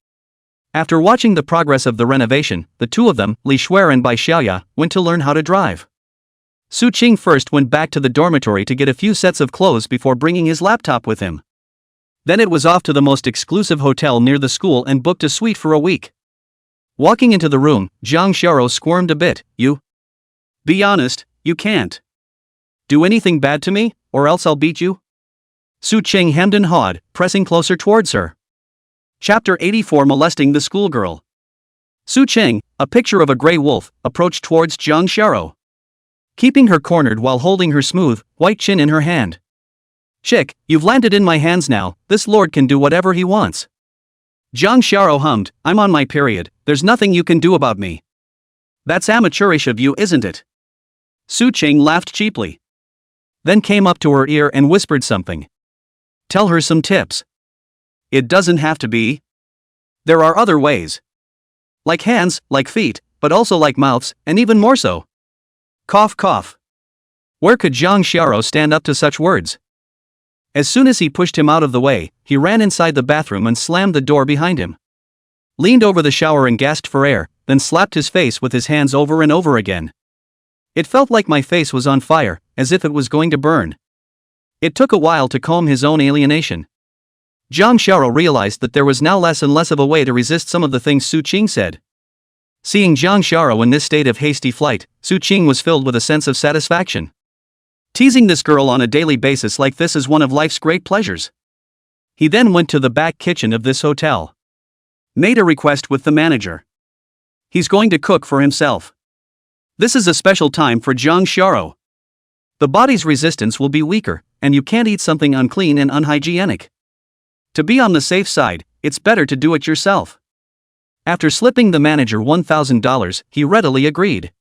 After watching the progress of the renovation, the two of them, Li Shuer and Bai Xiaoya, went to learn how to drive. Su Qing first went back to the dormitory to get a few sets of clothes before bringing his laptop with him. Then it was off to the most exclusive hotel near the school and booked a suite for a week. Walking into the room, Jang Xiao squirmed a bit. You? Be honest, you can't. Do anything bad to me, or else I'll beat you? Su Qing hemmed and hawed, pressing closer towards her. Chapter 84 Molesting the Schoolgirl. Su Qing, a picture of a gray wolf, approached towards Jang Xiao, keeping her cornered while holding her smooth, white chin in her hand. Chick, you've landed in my hands now, this lord can do whatever he wants. Jang Xiao hummed, I'm on my period, there's nothing you can do about me. That's amateurish of you, isn't it? Su Qing laughed cheaply. Then came up to her ear and whispered something. Tell her some tips. It doesn't have to be. There are other ways. Like hands, like feet, but also like mouths, and even more so. Cough cough. Where could Jang Xiao stand up to such words? As soon as he pushed him out of the way, he ran inside the bathroom and slammed the door behind him. Leaned over the shower and gasped for air, then slapped his face with his hands over and over again. It felt like my face was on fire, as if it was going to burn. It took a while to calm his own alienation. Jang Xiao realized that there was now less and less of a way to resist some of the things Su Qing said. Seeing Jang Xiao in this state of hasty flight, Su Qing was filled with a sense of satisfaction. Teasing this girl on a daily basis like this is one of life's great pleasures. He then went to the back kitchen of this hotel. Made a request with the manager. He's going to cook for himself. This is a special time for Jang Shara. The body's resistance will be weaker, and you can't eat something unclean and unhygienic. To be on the safe side, it's better to do it yourself. After slipping the manager $1,000, he readily agreed.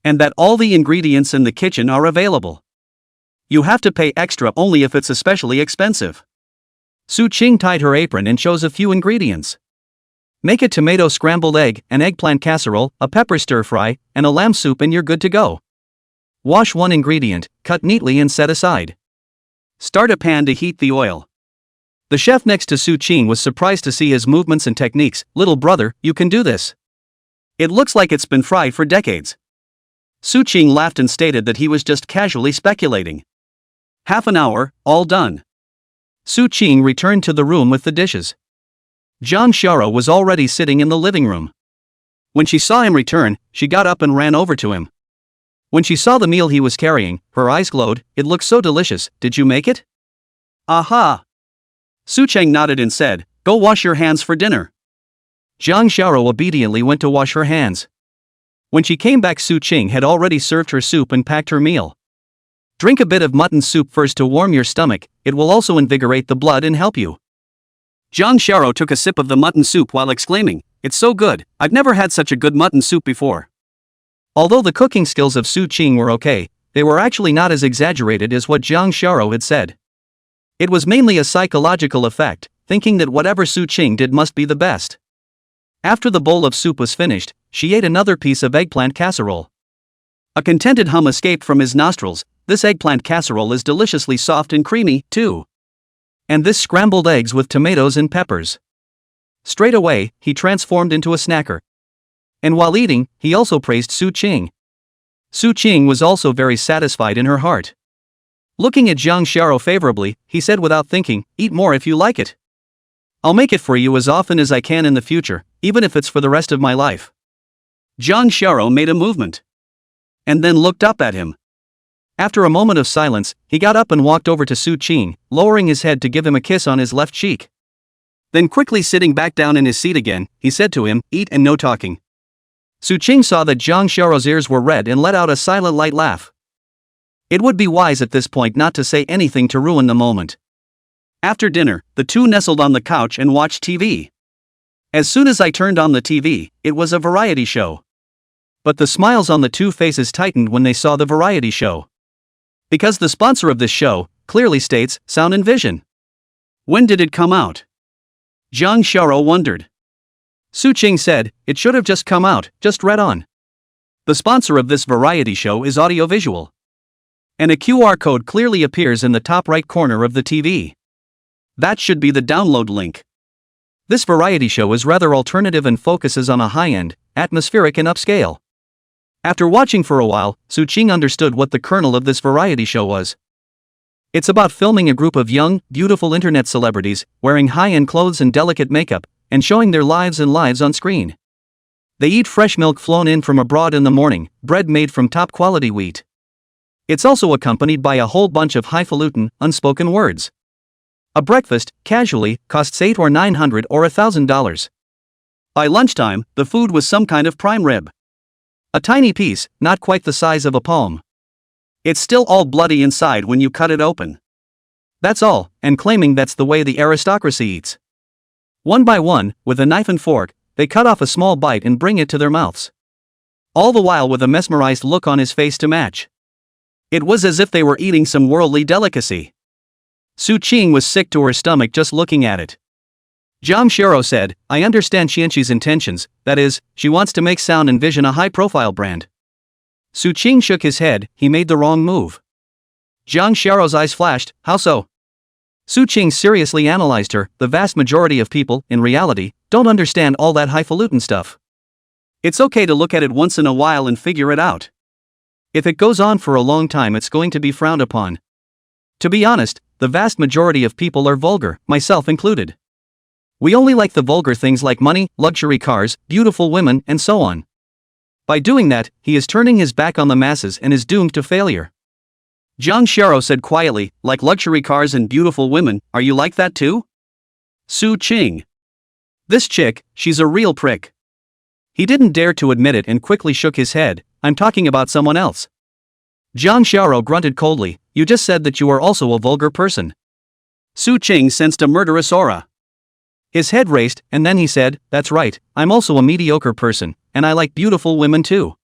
And that all the ingredients in the kitchen are available. You have to pay extra only if it's especially expensive. Su Qing tied her apron and chose a few ingredients. Make a tomato scrambled egg, an eggplant casserole, a pepper stir-fry, and a lamb soup and you're good to go. Wash one ingredient, cut neatly and set aside. Start a pan to heat the oil. The chef next to Su Qing was surprised to see his movements and techniques. Little brother, you can do this. It looks like it's been fried for decades. Su Qing laughed and stated that he was just casually speculating. Half an hour, all done. Su Qing returned to the room with the dishes. Jang Shara was already sitting in the living room. When she saw him return, she got up and ran over to him. When she saw the meal he was carrying, her eyes glowed. It looked so delicious. Did you make it? Aha! Su Qing nodded and said, go wash your hands for dinner. Jang Shara obediently went to wash her hands. When she came back, Su Qing had already served her soup and packed her meal. Drink a bit of mutton soup first to warm your stomach, it will also invigorate the blood and help you. Jang Shara took a sip of the mutton soup while exclaiming, it's so good, I've never had such a good mutton soup before. Although the cooking skills of Su Qing were okay, they were actually not as exaggerated as what Jang Shara had said. It was mainly a psychological effect, thinking that whatever Su Qing did must be the best. After the bowl of soup was finished, she ate another piece of eggplant casserole. A contented hum escaped from his nostrils. This eggplant casserole is deliciously soft and creamy, too. And this scrambled eggs with tomatoes and peppers. Straight away, he transformed into a snacker. And while eating, he also praised Su Qing. Su Qing was also very satisfied in her heart. Looking at Jang Shara favorably, he said without thinking, eat more if you like it. I'll make it for you as often as I can in the future, even if it's for the rest of my life. Jang Shara made a movement. And then looked up at him. After a moment of silence, he got up and walked over to Su Qing, lowering his head to give him a kiss on his left cheek. Then quickly sitting back down in his seat again, he said to him, eat and no talking. Su Qing saw that Jang Shara's ears were red and let out a silent light laugh. It would be wise at this point not to say anything to ruin the moment. After dinner, the two nestled on the couch and watched TV. As soon as I turned on the TV, it was a variety show. But the smiles on the two faces tightened when they saw the variety show. Because the sponsor of this show clearly states Sound and Vision. When did it come out? Jang Shara wondered. Su Qing said, it should have just come out, just read on. The sponsor of this variety show is audiovisual. And a QR code clearly appears in the top right corner of the TV. That should be the download link. This variety show is rather alternative and focuses on a high-end, atmospheric and upscale. After watching for a while, Su Qing understood what the kernel of this variety show was. It's about filming a group of young, beautiful internet celebrities, wearing high-end clothes and delicate makeup, and showing their lives on screen. They eat fresh milk flown in from abroad in the morning, bread made from top-quality wheat. It's also accompanied by a whole bunch of highfalutin, unspoken words. A breakfast, casually, costs $800 or $900 or $1,000. By lunchtime, the food was some kind of prime rib. A tiny piece, not quite the size of a palm. It's still all bloody inside when you cut it open. That's all, and claiming that's the way the aristocracy eats. One by one, with a knife and fork, they cut off a small bite and bring it to their mouths. All the while with a mesmerized look on his face to match. It was as if they were eating some worldly delicacy. Su Qing was sick to her stomach just looking at it. Jang Shara said, I understand Qianqi's intentions, that is, she wants to make Sound and Vision a high-profile brand. Su Qing shook his head, he made the wrong move. Jang Shara's eyes flashed, how so? Su Qing seriously analyzed her, the vast majority of people, in reality, don't understand all that highfalutin stuff. It's okay to look at it once in a while and figure it out. If it goes on for a long time it's going to be frowned upon. To be honest, the vast majority of people are vulgar, myself included. We only like the vulgar things like money, luxury cars, beautiful women, and so on. By doing that, he is turning his back on the masses and is doomed to failure. Jang Sharo said quietly, like luxury cars and beautiful women, are you like that too? Su Ching. This chick, she's a real prick. He didn't dare to admit it and quickly shook his head, I'm talking about someone else. Jang Sharo grunted coldly, you just said that you are also a vulgar person. Su Ching sensed a murderous aura. His head raced, and then he said, that's right, I'm also a mediocre person, and I like beautiful women too.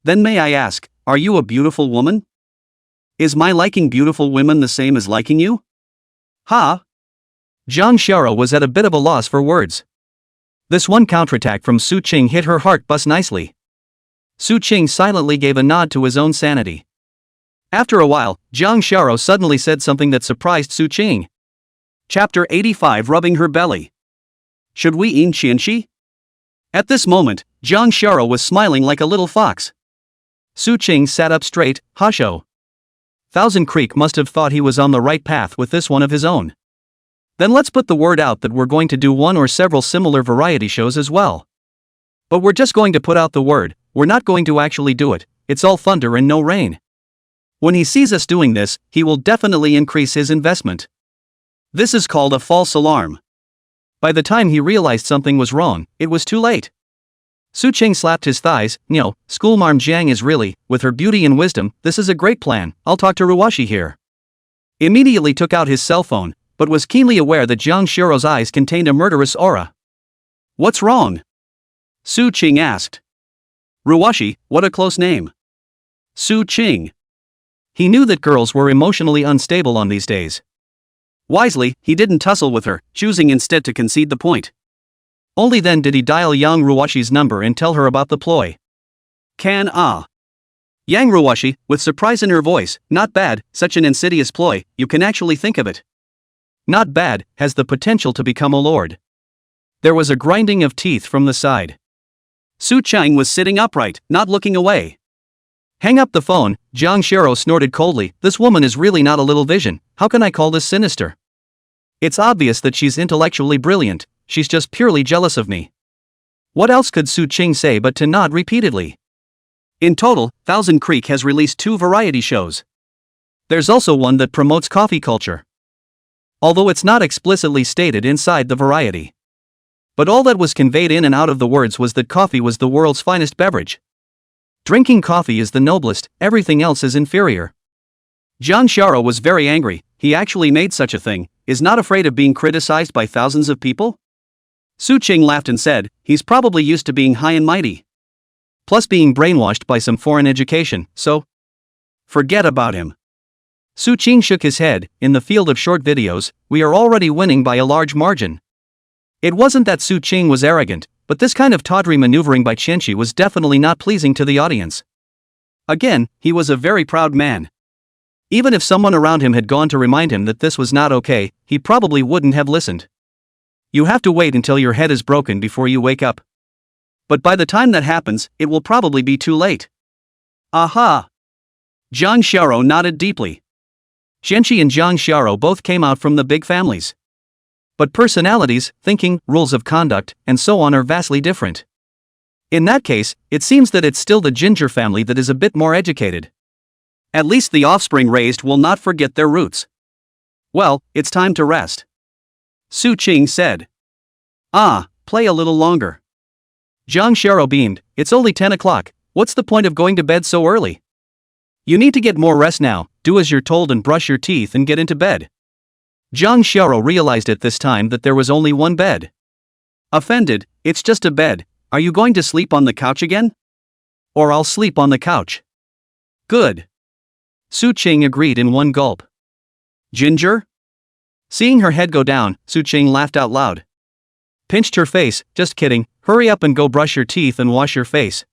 Then may I ask, are you a beautiful woman? Is my liking beautiful women the same as liking you? Ha! Jang Sharo was at a bit of a loss for words. This one counterattack from Su Ching hit her heart bus nicely. Su Ching silently gave a nod to his own sanity. After a while, Jang Sharo suddenly said something that surprised Su Ching. Chapter 85 Rubbing her belly. Should we eat Qianxi? At this moment, Jang Sharo was smiling like a little fox. Su Ching sat up straight, Hasho. Thousand Creek must have thought he was on the right path with this one of his own. Then let's put the word out that we're going to do one or several similar variety shows as well. But we're just going to put out the word, we're not going to actually do it, it's all thunder and no rain. When he sees us doing this, he will definitely increase his investment. This is called a false alarm. By the time he realized something was wrong, it was too late. Su Ching slapped his thighs, no, schoolmarm Jang is really, with her beauty and wisdom, this is a great plan, I'll talk to Ruwashi here. Immediately took out his cell phone, but was keenly aware that Jang Sharo's eyes contained a murderous aura. What's wrong? Su Ching asked. Ruwashi, what a close name. Su Ching. He knew that girls were emotionally unstable on these days. Wisely, he didn't tussle with her, choosing instead to concede the point. Only then did he dial Yang Ruwashi's number and tell her about the ploy. Yang Ruwashi, with surprise in her voice, not bad, such an insidious ploy, you can actually think of it. Not bad, has the potential to become a lord. There was a grinding of teeth from the side. Su Ching was sitting upright, not looking away. Hang up the phone, Jang Sharo snorted coldly, this woman is really not a little vision, how can I call this sinister? It's obvious that she's intellectually brilliant, she's just purely jealous of me. What else could Su Ching say but to nod repeatedly? In total, Thousand Creek has released 2 variety shows. There's also one that promotes coffee culture. Although it's not explicitly stated inside the variety. But all that was conveyed in and out of the words was that coffee was the world's finest beverage. Drinking coffee is the noblest, everything else is inferior. Jang Sharo was very angry, he actually made such a thing, is not afraid of being criticized by thousands of people? Su Ching laughed and said, he's probably used to being high and mighty. Plus being brainwashed by some foreign education, so forget about him. Su Ching shook his head, in the field of short videos, we are already winning by a large margin. It wasn't that Su Ching was arrogant, but this kind of tawdry maneuvering by Qianxi was definitely not pleasing to the audience. Again, he was a very proud man. Even if someone around him had gone to remind him that this was not okay, he probably wouldn't have listened. You have to wait until your head is broken before you wake up. But by the time that happens, it will probably be too late. Aha! Jang Sharo nodded deeply. Qianxi and Jang Sharo both came out from the big families. But personalities, thinking, rules of conduct, and so on are vastly different. In that case, it seems that it's still the Ginger family that is a bit more educated. At least the offspring raised will not forget their roots. Well, it's time to rest. Su Ching said. Play a little longer. Jang Sharo beamed, it's only 10 o'clock, what's the point of going to bed so early? You need to get more rest now, do as you're told and brush your teeth and get into bed. Jang Sharo realized at this time that there was only one bed. Offended, it's just a bed, are you going to sleep on the couch again? Or I'll sleep on the couch. Good. Su Ching agreed in one gulp. Ginger? Seeing her head go down, Su Ching laughed out loud. Pinched her face, just kidding, hurry up and go brush your teeth and wash your face.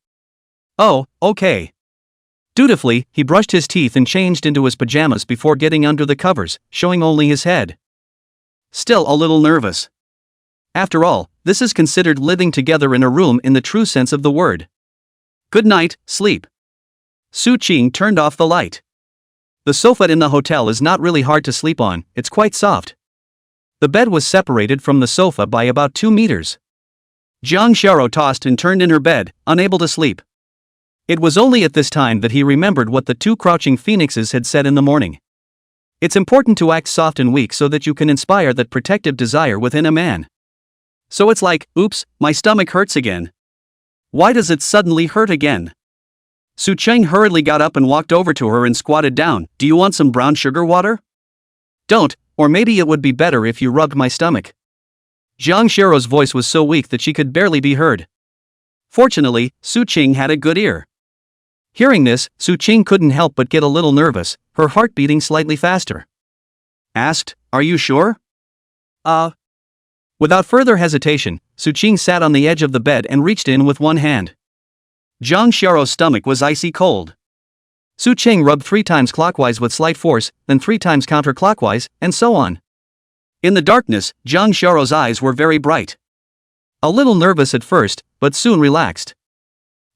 Oh, okay. Dutifully, he brushed his teeth and changed into his pajamas before getting under the covers, showing only his head. Still a little nervous. After all, this is considered living together in a room in the true sense of the word. Good night, sleep. Su Ching turned off the light. The sofa in the hotel is not really hard to sleep on, it's quite soft. The bed was separated from the sofa by about 2 meters. Jang Sharo tossed and turned in her bed, unable to sleep. It was only at this time that he remembered what the two crouching phoenixes had said in the morning. It's important to act soft and weak so that you can inspire that protective desire within a man. So it's like, oops, my stomach hurts again. Why does it suddenly hurt again? Su Cheng hurriedly got up and walked over to her and squatted down. Do you want some brown sugar water? Don't, or maybe it would be better if you rubbed my stomach. Zhang Xiao's voice was so weak that she could barely be heard. Fortunately, Su Cheng had a good ear. Hearing this, Su Cheng couldn't help but get a little nervous, her heart beating slightly faster. Asked, are you sure? Without further hesitation, Su Cheng sat on the edge of the bed and reached in with one hand. Zhang Xiao's stomach was icy cold. Su Cheng rubbed 3 times clockwise with slight force, then 3 times counterclockwise, and so on. In the darkness, Zhang Xiao's eyes were very bright. A little nervous at first, but soon relaxed.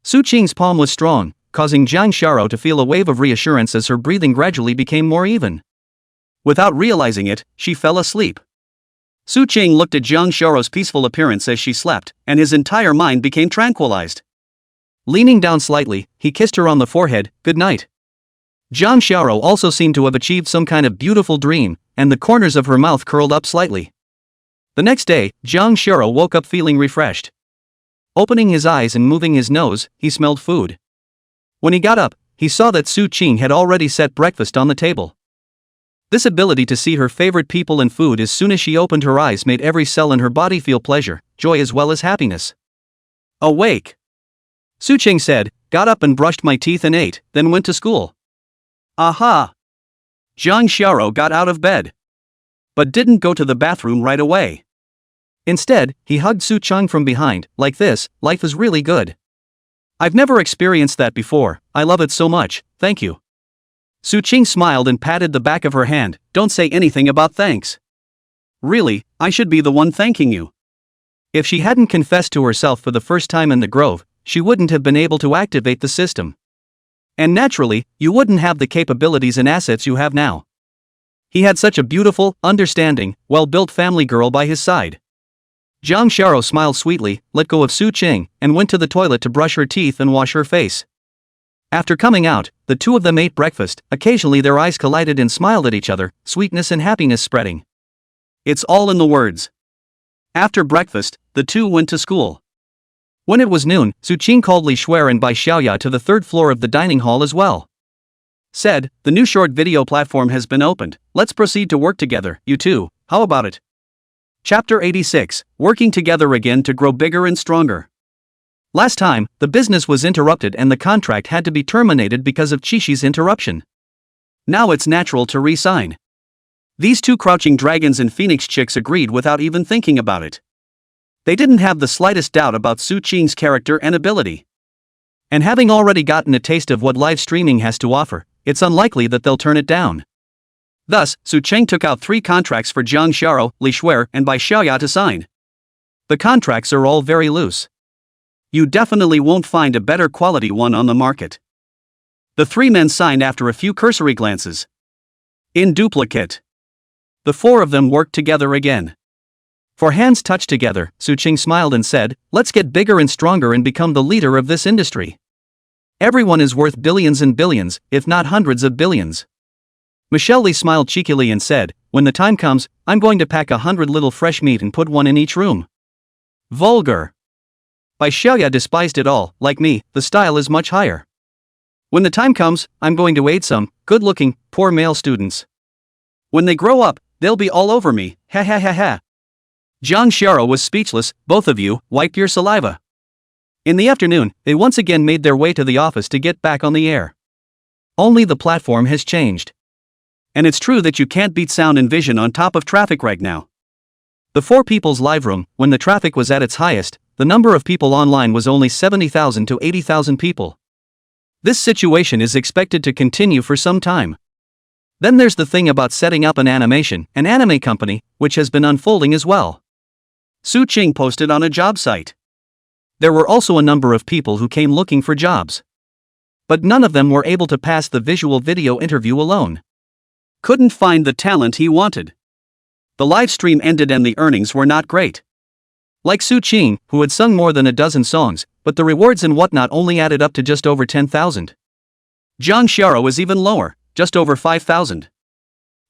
Su Cheng's palm was strong, causing Zhang Xiao to feel a wave of reassurance as her breathing gradually became more even. Without realizing it, she fell asleep. Su Cheng looked at Zhang Xiao's peaceful appearance as she slept, and his entire mind became tranquilized. Leaning down slightly, he kissed her on the forehead. Good night. Zhang Xiao also seemed to have achieved some kind of beautiful dream, and the corners of her mouth curled up slightly. The next day, Zhang Xiao woke up feeling refreshed. Opening his eyes and moving his nose, he smelled food. When he got up, he saw that Su Cheng had already set breakfast on the table. This ability to see her favorite people and food as soon as she opened her eyes made every cell in her body feel pleasure, joy as well as happiness. Awake! Su Cheng said, got up and brushed my teeth and ate, then went to school. Aha! Zhang Xiao got out of bed. But didn't go to the bathroom right away. Instead, he hugged Su Cheng from behind. Like this, life is really good. I've never experienced that before, I love it so much, thank you. Su Cheng smiled and patted the back of her hand. Don't say anything about thanks. Really, I should be the one thanking you. If she hadn't confessed to herself for the first time in the grove, she wouldn't have been able to activate the system. And naturally, you wouldn't have the capabilities and assets you have now. He had such a beautiful, understanding, well-built family girl by his side. Zhang Xiao smiled sweetly, let go of Su Cheng, and went to the toilet to brush her teeth and wash her face. After coming out, the two of them ate breakfast. Occasionally their eyes collided and smiled at each other, sweetness and happiness spreading. It's all in the words. After breakfast, the two went to school. When it was noon, Su Cheng called Li Shuer and Bai Xiaoya to the 3rd floor of the dining hall as well. Said, the new short video platform has been opened, let's proceed to work together, you two, how about it? Chapter 86, Working Together Again to Grow Bigger and Stronger. Last time, the business was interrupted and the contract had to be terminated because of Qishi's interruption. Now it's natural to re-sign. These two crouching dragons and phoenix chicks agreed without even thinking about it. They didn't have the slightest doubt about Su Cheng's character and ability. And having already gotten a taste of what live streaming has to offer, it's unlikely that they'll turn it down. Thus, Su Cheng took out 3 contracts for Zhang Xiao, Li Shuer, and Bai Xiaoya to sign. The contracts are all very loose. You definitely won't find a better quality one on the market. The 3 men signed after a few cursory glances. In duplicate. The 4 of them worked together again. For hands touched together, Su Cheng smiled and said, let's get bigger and stronger and become the leader of this industry. Everyone is worth billions and billions, if not hundreds of billions. Michelle Lee smiled cheekily and said, when the time comes, I'm going to pack 100 little fresh meat and put one in each room. Vulgar. Bai Xiaoya despised it all. Like me, the style is much higher. When the time comes, I'm going to aid some good-looking, poor male students. When they grow up, they'll be all over me, ha ha ha ha. Zhang Xiao was speechless. Both of you, wipe your saliva. In the afternoon, they once again made their way to the office to get back on the air. Only the platform has changed. And it's true that you can't beat sound and vision on top of traffic right now. The 4 People's Live Room, when the traffic was at its highest, the number of people online was only 70,000 to 80,000 people. This situation is expected to continue for some time. Then there's the thing about setting up an anime company, which has been unfolding as well. Su Cheng posted on a job site. There were also a number of people who came looking for jobs. But none of them were able to pass the visual video interview alone. Couldn't find the talent he wanted. The live stream ended and the earnings were not great. Like Su Cheng, who had sung more than a dozen songs, but the rewards and whatnot only added up to just over 10,000. Jang Shara was even lower, just over 5,000.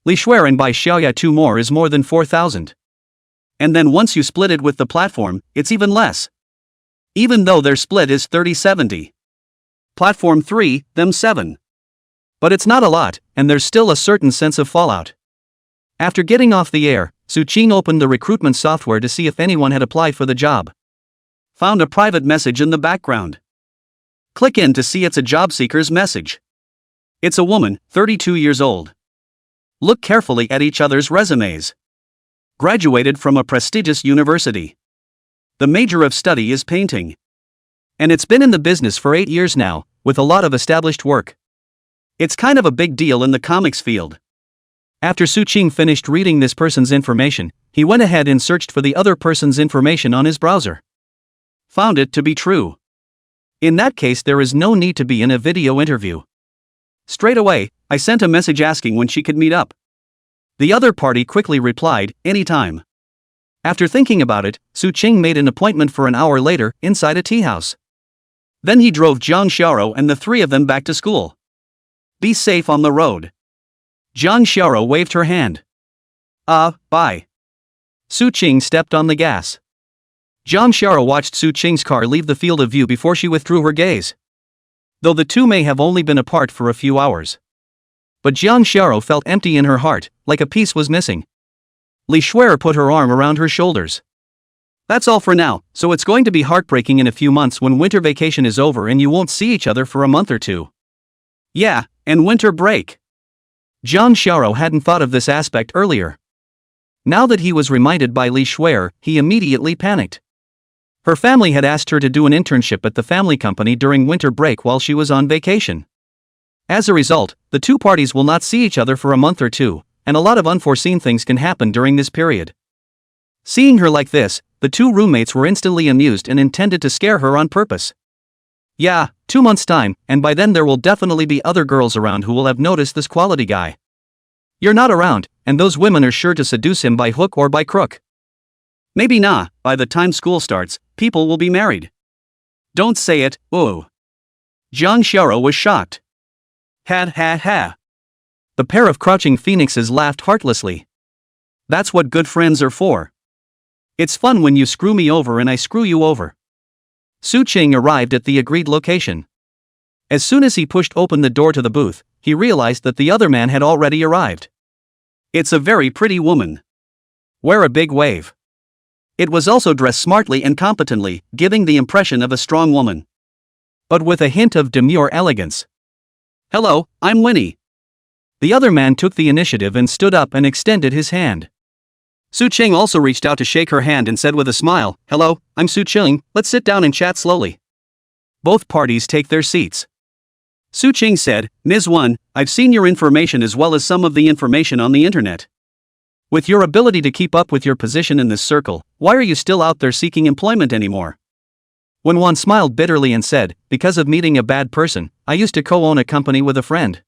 Li Shuaren by Xiaoya 2 more is more than 4,000. And then once you split it with the platform, it's even less. Even though their split is 30-70. Platform 3, them 7. But it's not a lot, and there's still a certain sense of fallout. After getting off the air, Su Qing opened the recruitment software to see if anyone had applied for the job. Found a private message in the background. Click in to see it's a job seeker's message. It's a woman, 32 years old. Look carefully at each other's resumes. Graduated from a prestigious university. The major of study is painting. And it's been in the business for 8 years now, with a lot of established work. It's kind of a big deal in the comics field. After Su Qing finished reading this person's information, he went ahead and searched for the other person's information on his browser. Found it to be true. In that case, there is no need to be in a video interview. Straight away, I sent a message asking when she could meet up. The other party quickly replied, anytime. After thinking about it, Su Qing made an appointment for an hour later, inside a tea house. Then he drove Zhang Xiaoro and the three of them back to school. Be safe on the road. Zhang Xiaoro waved her hand. Bye. Su Qing stepped on the gas. Zhang Xiaoro watched Su Qing's car leave the field of view before she withdrew her gaze. Though the two may have only been apart for a few hours. But Zhang Xiaoro felt empty in her heart, like a piece was missing. Li Shuer put her arm around her shoulders. That's all for now, so it's going to be heartbreaking in a few months when winter vacation is over and you won't see each other for a month or two. Yeah, and winter break. Zhang Xiaoro hadn't thought of this aspect earlier. Now that he was reminded by Li Shuer, he immediately panicked. Her family had asked her to do an internship at the family company during winter break while she was on vacation. As a result, the two parties will not see each other for a month or two, and a lot of unforeseen things can happen during this period. Seeing her like this, the two roommates were instantly amused and intended to scare her on purpose. Yeah, 2 months' time, and by then there will definitely be other girls around who will have noticed this quality guy. You're not around, and those women are sure to seduce him by hook or by crook. Maybe nah, by the time school starts, people will be married. Don't say it, ooh. Zhang Xiaoro was shocked. Ha. The pair of crouching phoenixes laughed heartlessly. That's what good friends are for. It's fun when you screw me over and I screw you over. Su Qing arrived at the agreed location. As soon as he pushed open the door to the booth, he realized that the other man had already arrived. It's a very pretty woman. Wear a big wave. It was also dressed smartly and competently, giving the impression of a strong woman. But with a hint of demure elegance. Hello, I'm Winnie. The other man took the initiative and stood up and extended his hand. Su Qing also reached out to shake her hand and said with a smile, hello, I'm Su Qing, let's sit down and chat slowly. Both parties take their seats. Su Qing said, Ms. Wan, I've seen your information as well as some of the information on the internet. With your ability to keep up with your position in this circle, why are you still out there seeking employment anymore? When Wan smiled bitterly and said, because of meeting a bad person, I used to co-own a company with a friend.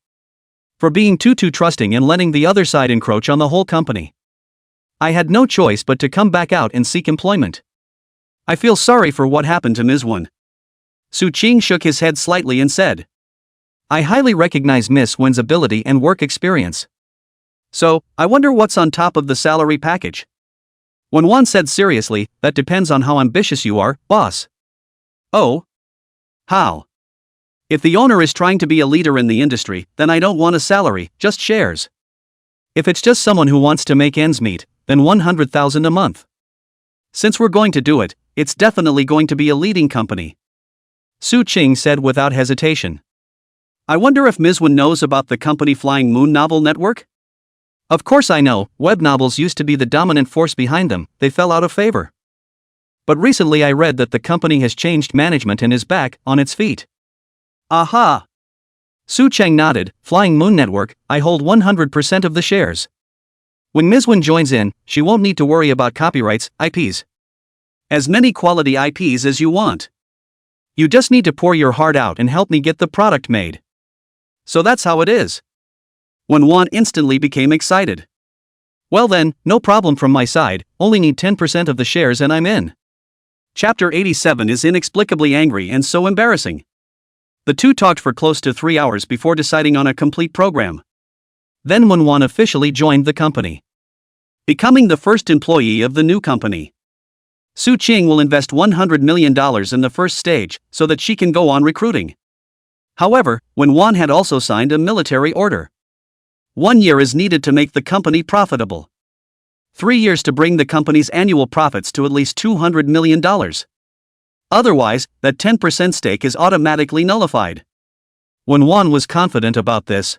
For being too trusting and letting the other side encroach on the whole company. I had no choice but to come back out and seek employment. I feel sorry for what happened to Ms. Wan. Su Qing shook his head slightly and said, I highly recognize Miss Wan's ability and work experience. So, I wonder what's on top of the salary package. When Wan said seriously, that depends on how ambitious you are, boss. Oh? How? If the owner is trying to be a leader in the industry, then I don't want a salary, just shares. If it's just someone who wants to make ends meet, then 100,000 a month. Since we're going to do it, it's definitely going to be a leading company. Su Qing said without hesitation. I wonder if Ms. Wan knows about the company Flying Moon novel network? Of course I know, web novels used to be the dominant force behind them, they fell out of favor. But recently I read that the company has changed management and is back on its feet. Aha! Su Qing nodded, Flying Moon Network, I hold 100% of the shares. When Ms. Wan joins in, she won't need to worry about copyrights, IPs. As many quality IPs as you want. You just need to pour your heart out and help me get the product made. So that's how it is. When Wan instantly became excited. Well then, no problem from my side, only need 10% of the shares and I'm in. Chapter 87 is inexplicably angry and so embarrassing. The two talked for close to 3 hours before deciding on a complete program. Then Manhwa officially joined the company, becoming the first employee of the new company. Su-ching will invest $100 million in the first stage so that she can go on recruiting. However, Manhwa had also signed a military order. 1 year is needed to make the company profitable. 3 years to bring the company's annual profits to at least $200 million. Otherwise, that 10% stake is automatically nullified. Manhwa was confident about this.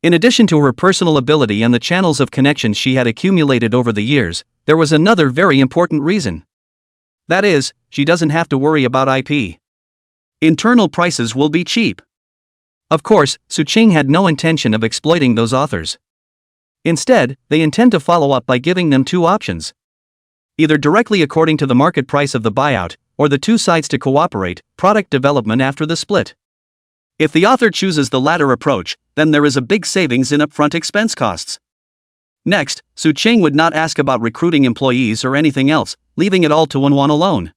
In addition to her personal ability and the channels of connections she had accumulated over the years, there was another very important reason. That is, she doesn't have to worry about IP. Internal prices will be cheap. Of course, Su-ching had no intention of exploiting those authors. Instead, they intend to follow up by giving them two options. Either directly according to the market price of the buyout, or the two sides to cooperate, product development after the split. If the author chooses the latter approach, then there is a big savings in upfront expense costs. Next, Su-ching would not ask about recruiting employees or anything else, leaving it all to Manhwa alone.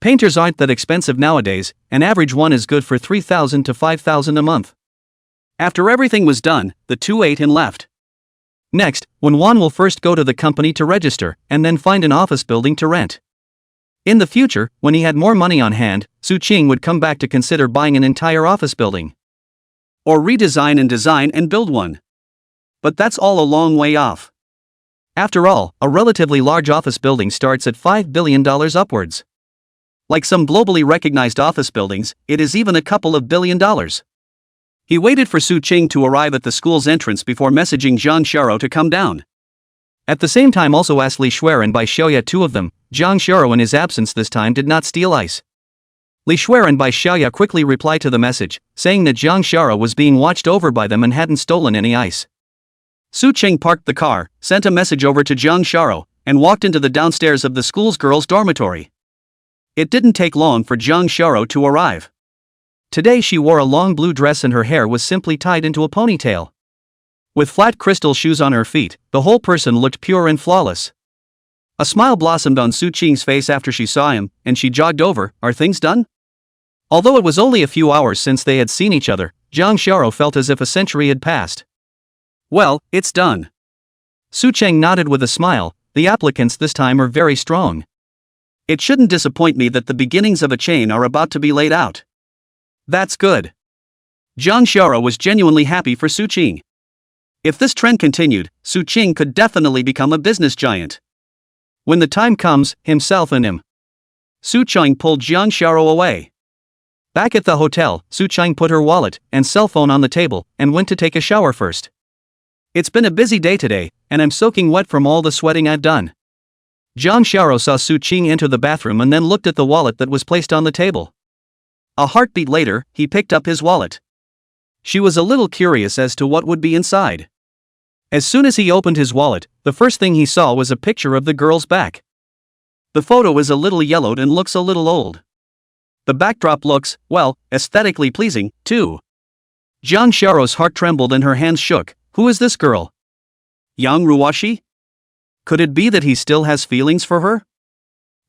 Painters aren't that expensive nowadays, an average one is good for $3,000 to $5,000 a month. After everything was done, the two ate and left. Next, Manhwa will first go to the company to register, and then find an office building to rent. In the future, when he had more money on hand, Su-ching would come back to consider buying an entire office building. Or redesign and design and build one. But that's all a long way off. After all, a relatively large office building starts at $5 billion upwards. Like some globally recognized office buildings, it is even a couple of $1 billion. He waited for Su-ching to arrive at the school's entrance before messaging Jang Shara to come down. At the same time also asked Li Xueren by Xiaoya, two of them. Jang Shara in his absence this time did not steal ice. Li Xueren by Xiaoya quickly replied to the message, saying that Jang Shara was being watched over by them and hadn't stolen any ice. Su-ching parked the car, sent a message over to Jang Shara, and walked into the downstairs of the school's girls' dormitory. It didn't take long for Jang Shara to arrive. Today she wore a long blue dress and her hair was simply tied into a ponytail. With flat crystal shoes on her feet, the whole person looked pure and flawless. A smile blossomed on Su-ching's face after she saw him, and she jogged over. Are things done? Although it was only a few hours since they had seen each other, Jang Shara felt as if a century had passed. Well, it's done. Su-ching nodded with a smile. The applicants this time are very strong. It shouldn't disappoint me that the beginnings of a chain are about to be laid out. That's good. Jang Shara was genuinely happy for Su-ching. If this trend continued, Su-ching could definitely become a business giant. When the time comes, himself and him. Su-ching pulled Jang Shara away. Back at the hotel, Su-ching put her wallet and cell phone on the table and went to take a shower first. It's been a busy day today, and I'm soaking wet from all the sweating I've done. Jang Shara saw Su-ching enter the bathroom and then looked at the wallet that was placed on the table. A heartbeat later, he picked up his wallet. She was a little curious as to what would be inside. As soon as he opened his wallet, the first thing he saw was a picture of the girl's back. The photo is a little yellowed and looks a little old. The backdrop looks, well, aesthetically pleasing, too. Jang Shara's heart trembled and her hands shook. Who is this girl? Yang Ruwashi? Could it be that he still has feelings for her?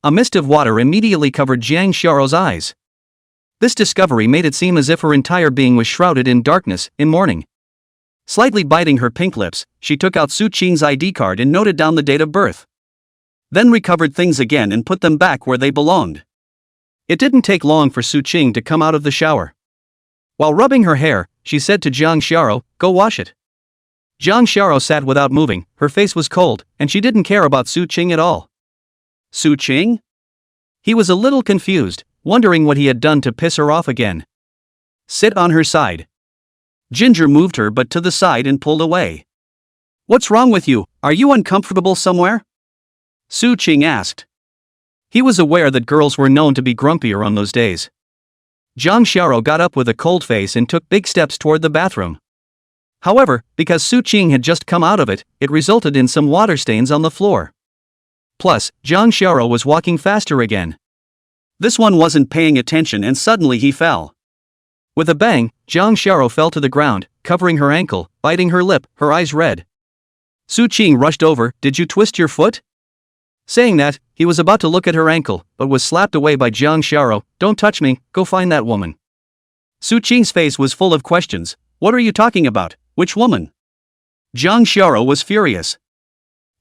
A mist of water immediately covered Jang Shara's eyes. This discovery made it seem as if her entire being was shrouded in darkness, in mourning. Slightly biting her pink lips, she took out Su-ching's ID card and noted down the date of birth. Then recovered things again and put them back where they belonged. It didn't take long for Su-ching to come out of the shower. While rubbing her hair, she said to Jang Shara, "Go wash it." Jang Shara sat without moving, her face was cold, and she didn't care about Su-ching at all. Su-ching? He was a little confused, wondering what he had done to piss her off again. Sit on her side. Ginger moved her butt to the side and pulled away. What's wrong with you? Are you uncomfortable somewhere? Su-ching asked. He was aware that girls were known to be grumpier on those days. Jang Shara got up with a cold face and took big steps toward the bathroom. However, because Su-ching had just come out of it, it resulted in some water stains on the floor. Plus, Jang Shara was walking faster again. This one wasn't paying attention and suddenly he fell. With a bang, Jang Shara fell to the ground, covering her ankle, biting her lip, her eyes red. Su-ching rushed over. Did you twist your foot? Saying that, he was about to look at her ankle, but was slapped away by Jang Sharo. Don't touch me, go find that woman. Su Qing's face was full of questions. What are you talking about? Which woman? Jang Sharo was furious.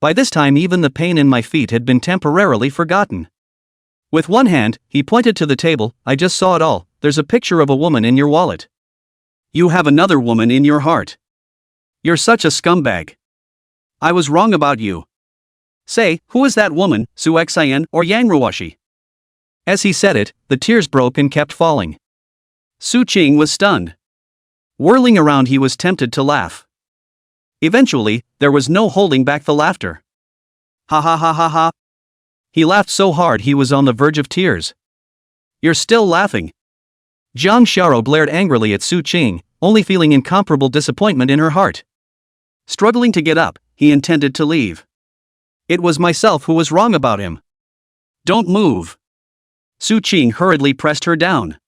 By this time even the pain in my feet had been temporarily forgotten. With one hand, he pointed to the table. I just saw it all. There's a picture of a woman in your wallet. You have another woman in your heart. You're such a scumbag. I was wrong about you. Say, who is that woman, Su Xin or Yang Ruoshi? As he said it, the tears broke and kept falling. Su Qing was stunned. Whirling around, he was tempted to laugh. Eventually, there was no holding back the laughter. Ha ha ha ha ha. He laughed so hard he was on the verge of tears. You're still laughing. Jang Sharo glared angrily at Su Qing, only feeling incomparable disappointment in her heart. Struggling to get up, he intended to leave. It was myself who was wrong about him. Don't move. Su Qing hurriedly pressed her down.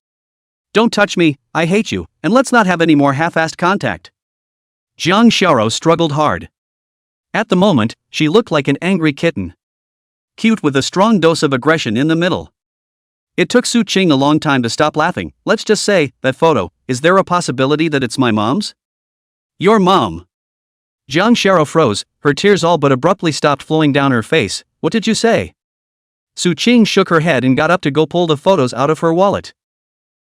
Don't touch me, I hate you, and let's not have any more half-assed contact. Jang Sharo struggled hard. At the moment, she looked like an angry kitten. Cute with a strong dose of aggression in the middle. It took Su Qing a long time to stop laughing. Let's just say, that photo, is there a possibility that it's my mom's? Your mom. Jang Sharo froze, her tears all but abruptly stopped flowing down her face. What did you say? Su Qing shook her head and got up to go pull the photos out of her wallet.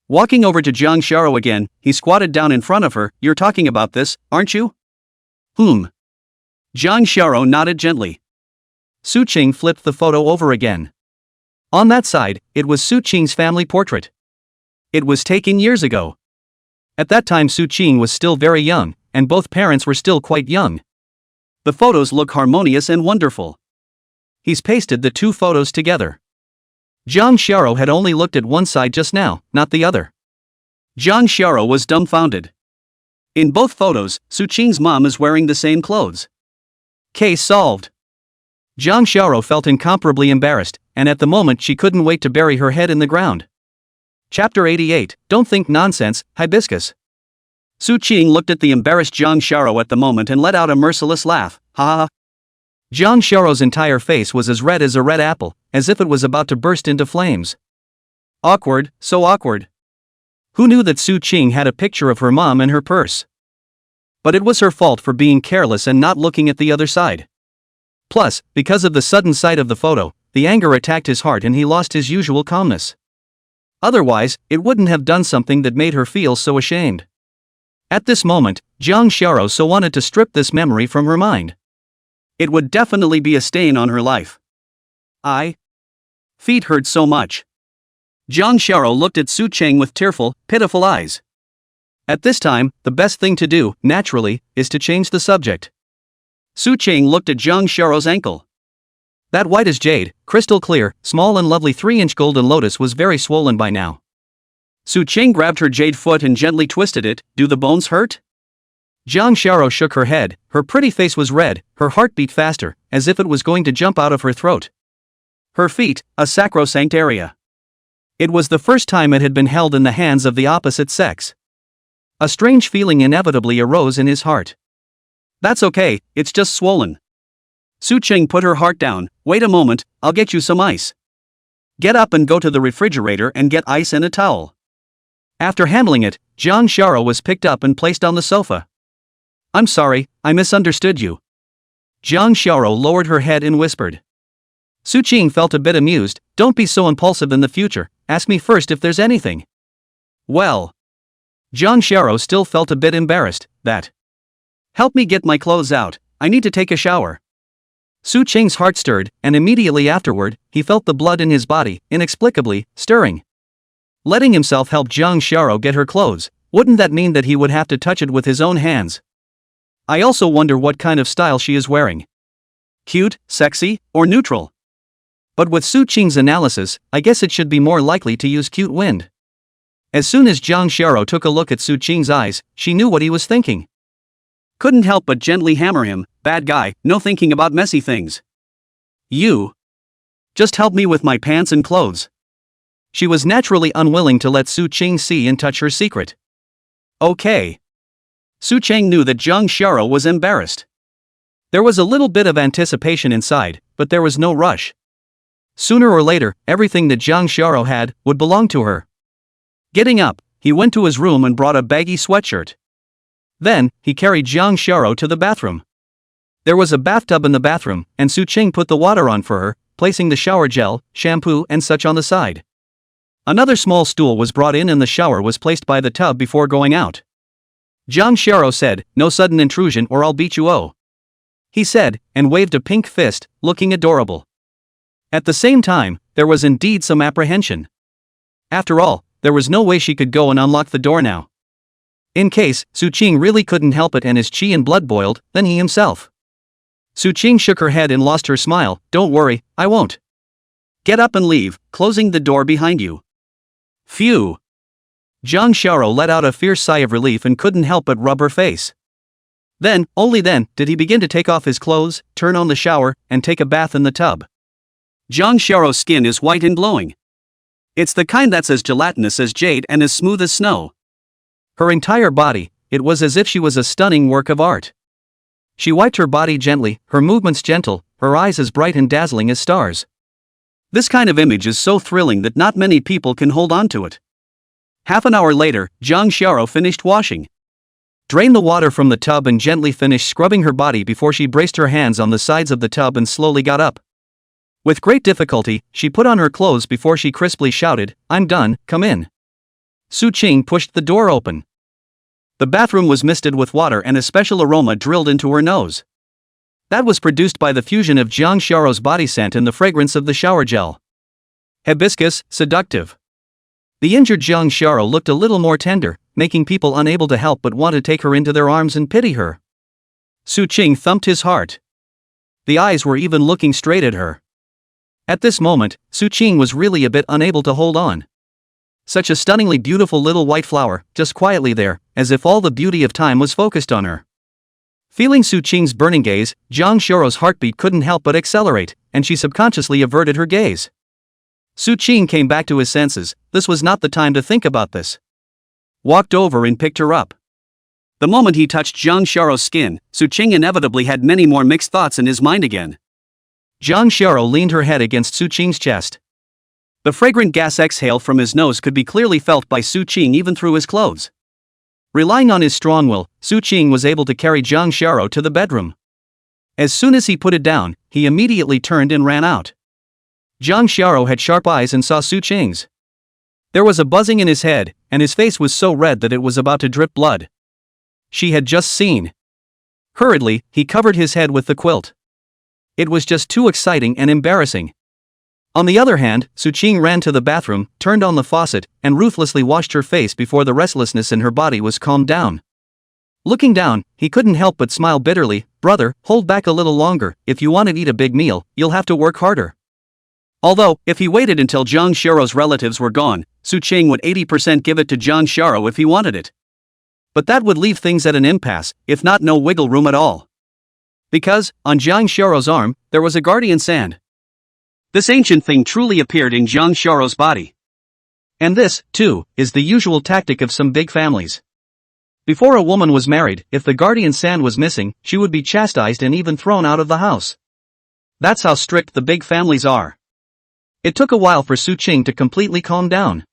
Walking over to Jang Sharo again, he squatted down in front of her. You're talking about this, aren't you? Jang Sharo nodded gently. Su Qing flipped the photo over again. On that side, it was Su Qing's family portrait. It was taken years ago. At that time Su Qing was still very young, and both parents were still quite young. The photos look harmonious and wonderful. He's pasted the two photos together. Jang Sharo had only looked at one side just now, not the other. Jang Sharo was dumbfounded. In both photos, Su Qing's mom is wearing the same clothes. Case solved. Jang Sharo felt incomparably embarrassed, and at the moment she couldn't wait to bury her head in the ground. Chapter 88, Don't Think Nonsense, Hibiscus. Su Qing looked at the embarrassed Jang Sharo at the moment and let out a merciless laugh. Ha ha ha. Jang Sharo's entire face was as red as a red apple, as if it was about to burst into flames. Awkward, so awkward. Who knew that Su Qing had a picture of her mom in her purse? But it was her fault for being careless and not looking at the other side. Plus, because of the sudden sight of the photo, the anger attacked his heart and he lost his usual calmness. Otherwise, it wouldn't have done something that made her feel so ashamed. At this moment, Jang Sharo so wanted to strip this memory from her mind. It would definitely be a stain on her life. Feet hurt so much. Jang Sharo looked at Su Qing with tearful, pitiful eyes. At this time, the best thing to do, naturally, is to change the subject. Su Qing looked at Jang Sharo's ankle. That white as jade, crystal clear, small and lovely 3-inch golden lotus was very swollen by now. Su Qing grabbed her jade foot and gently twisted it. Do the bones hurt? Jang Sharo shook her head, her pretty face was red, her heart beat faster, as if it was going to jump out of her throat. Her feet, a sacrosanct area. It was the first time it had been held in the hands of the opposite sex. A strange feeling inevitably arose in his heart. That's okay, it's just swollen. Su Qing put her heart down. Wait a moment, I'll get you some ice. Get up and go to the refrigerator and get ice and a towel. After handling it, Jang Sharo was picked up and placed on the sofa. I'm sorry, I misunderstood you. Jang Sharo lowered her head and whispered. Su Qing felt a bit amused. Don't be so impulsive in the future, ask me first if there's anything. Well. Jang Sharo still felt a bit embarrassed. That. Help me get my clothes out, I need to take a shower. Su Qing's heart stirred, and immediately afterward, he felt the blood in his body, inexplicably, stirring. Letting himself help Jang Sharo get her clothes, wouldn't that mean that he would have to touch it with his own hands? I also wonder what kind of style she is wearing. Cute, sexy, or neutral? But with Su Qing's analysis, I guess it should be more likely to use cute wind. As soon as Jang Sharo took a look at Su Qing's eyes, she knew what he was thinking. Couldn't help but gently hammer him. Bad guy, no thinking about messy things. You. Just help me with my pants and clothes. She was naturally unwilling to let Su Qing see and touch her secret. Okay. Su Qing knew that Jang Sharo was embarrassed. There was a little bit of anticipation inside, but there was no rush. Sooner or later, everything that Jang Sharo had would belong to her. Getting up, he went to his room and brought a baggy sweatshirt. Then, he carried Jang Sharo to the bathroom. There was a bathtub in the bathroom, and Su Ching put the water on for her, placing the shower gel, shampoo and such on the side. Another small stool was brought in and the shower was placed by the tub before going out. Jang Sharo said, "No sudden intrusion or I'll beat you oh," he said, and waved a pink fist, looking adorable. At the same time, there was indeed some apprehension. After all, there was no way she could go and unlock the door now. In case Su Ching really couldn't help it and his chi and blood boiled, then he himself. Su Ching shook her head and lost her smile. "Don't worry, I won't. Get up and leave, closing the door behind you." Phew. Jang Sharo let out a fierce sigh of relief and couldn't help but rub her face. Then, only then, did he begin to take off his clothes, turn on the shower, and take a bath in the tub. Jang Sharo's skin is white and glowing. It's the kind that's as gelatinous as jade and as smooth as snow. Her entire body, it was as if she was a stunning work of art. She wiped her body gently, her movements gentle, her eyes as bright and dazzling as stars. This kind of image is so thrilling that not many people can hold on to it. Half an hour later, Jang Sharo finished washing. Drained the water from the tub and gently finished scrubbing her body before she braced her hands on the sides of the tub and slowly got up. With great difficulty, she put on her clothes before she crisply shouted, "I'm done, come in." Su Ching pushed the door open. The bathroom was misted with water and a special aroma drilled into her nose. That was produced by the fusion of Jang Sharo's body scent and the fragrance of the shower gel. Hibiscus, seductive. The injured Jang Sharo looked a little more tender, making people unable to help but want to take her into their arms and pity her. Su Ching thumped his heart. The eyes were even looking straight at her. At this moment, Su Ching was really a bit unable to hold on. Such a stunningly beautiful little white flower, just quietly there, as if all the beauty of time was focused on her. Feeling Su Ching's burning gaze, Jang Sharo's heartbeat couldn't help but accelerate, and she subconsciously averted her gaze. Su Ching came back to his senses. This was not the time to think about this. Walked over and picked her up. The moment he touched Jang Sharo's skin, Su Ching inevitably had many more mixed thoughts in his mind again. Jang Sharo leaned her head against Su Ching's chest. The fragrant gas exhale from his nose could be clearly felt by Su Ching even through his clothes. Relying on his strong will, Su Ching was able to carry Jang Sharo to the bedroom. As soon as he put it down, he immediately turned and ran out. Jang Sharo had sharp eyes and saw Su Ching's. There was a buzzing in his head, and his face was so red that it was about to drip blood. She had just seen. Hurriedly, he covered his head with the quilt. It was just too exciting and embarrassing. On the other hand, Su Ching ran to the bathroom, turned on the faucet, and ruthlessly washed her face before the restlessness in her body was calmed down. Looking down, he couldn't help but smile bitterly. "Brother, hold back a little longer. If you want to eat a big meal, you'll have to work harder." Although, if he waited until Jang Sharo's relatives were gone, Su Ching would 80% give it to Jang Sharo if he wanted it. But that would leave things at an impasse, if not no wiggle room at all. Because, on Jang Sharo's arm, there was a guardian sand. This ancient thing truly appeared in Jang Sharo's body. And this, too, is the usual tactic of some big families. Before a woman was married, if the guardian sand was missing, she would be chastised and even thrown out of the house. That's how strict the big families are. It took a while for Su Ching to completely calm down.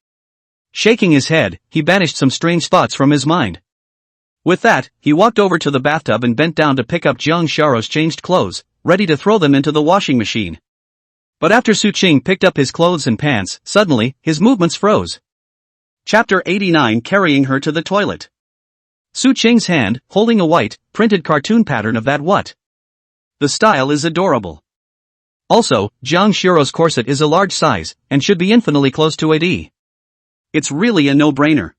Shaking his head, he banished some strange thoughts from his mind. With that, he walked over to the bathtub and bent down to pick up Jang Sharo's changed clothes, ready to throw them into the washing machine. But after Su Ching picked up his clothes and pants, suddenly, his movements froze. Chapter 89 Carrying her to the toilet. Su Ching's hand, holding a white, printed cartoon pattern of that what? The style is adorable. Also, Jang Sharo's corset is a large size, and should be infinitely close to a D. It's really a no-brainer.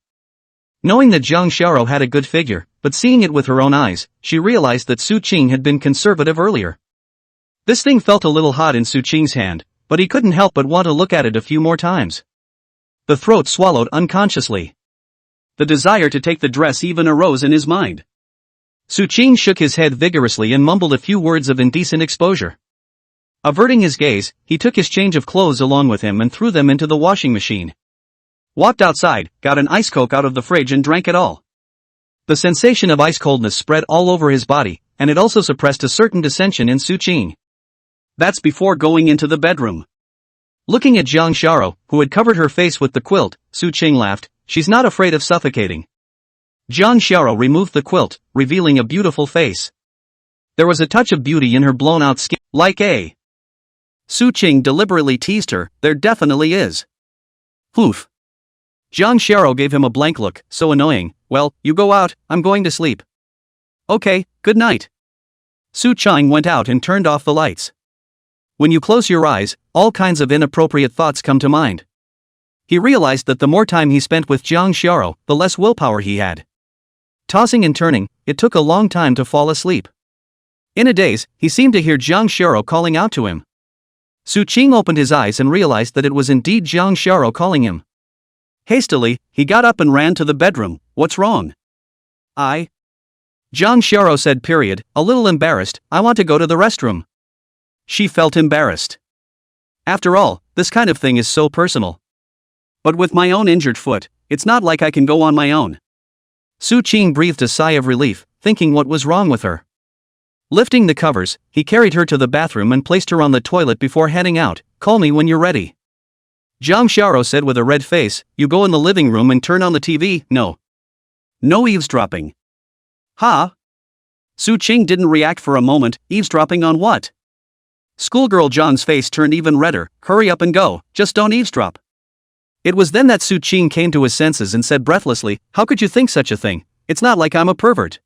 Knowing that Jang Sharo had a good figure, but seeing it with her own eyes, she realized that Su Ching had been conservative earlier. This thing felt a little hot in Su Ching's hand, but he couldn't help but want to look at it a few more times. The throat swallowed unconsciously. The desire to take the dress even arose in his mind. Su Ching shook his head vigorously and mumbled a few words of indecent exposure. Averting his gaze, he took his change of clothes along with him and threw them into the washing machine. Walked outside, got an ice coke out of the fridge and drank it all. The sensation of ice coldness spread all over his body, and it also suppressed a certain dissension in Su Ching. That's before going into the bedroom. Looking at Jang Shara, who had covered her face with the quilt, Su Qing laughed. She's not afraid of suffocating. Jang Shara removed the quilt, revealing a beautiful face. There was a touch of beauty in her blown-out skin, like a. Su Qing deliberately teased her, there definitely is. Oof. Jang Shara gave him a blank look, so annoying. Well, you go out, I'm going to sleep. Okay, good night. Su Qing went out and turned off the lights. When you close your eyes, all kinds of inappropriate thoughts come to mind. He realized that the more time he spent with Jang Shara, the less willpower he had. Tossing and turning, it took a long time to fall asleep. In a daze, he seemed to hear Jang Shara calling out to him. Su Qing opened his eyes and realized that it was indeed Jang Shara calling him. Hastily, he got up and ran to the bedroom. What's wrong? Jang Shara said, a little embarrassed, I want to go to the restroom. She felt embarrassed. After all, this kind of thing is so personal. But with my own injured foot, it's not like I can go on my own. Su Qing breathed a sigh of relief, thinking what was wrong with her. Lifting the covers, he carried her to the bathroom and placed her on the toilet before heading out. Call me when you're ready. Jang Shara said with a red face, you go in the living room and turn on the TV, no. No eavesdropping. Huh? Su Qing didn't react for a moment, eavesdropping on what? Schoolgirl Jang's face turned even redder, hurry up and go, just don't eavesdrop. It was then that Su Qing came to his senses and said breathlessly, how could you think such a thing? It's not like I'm a pervert.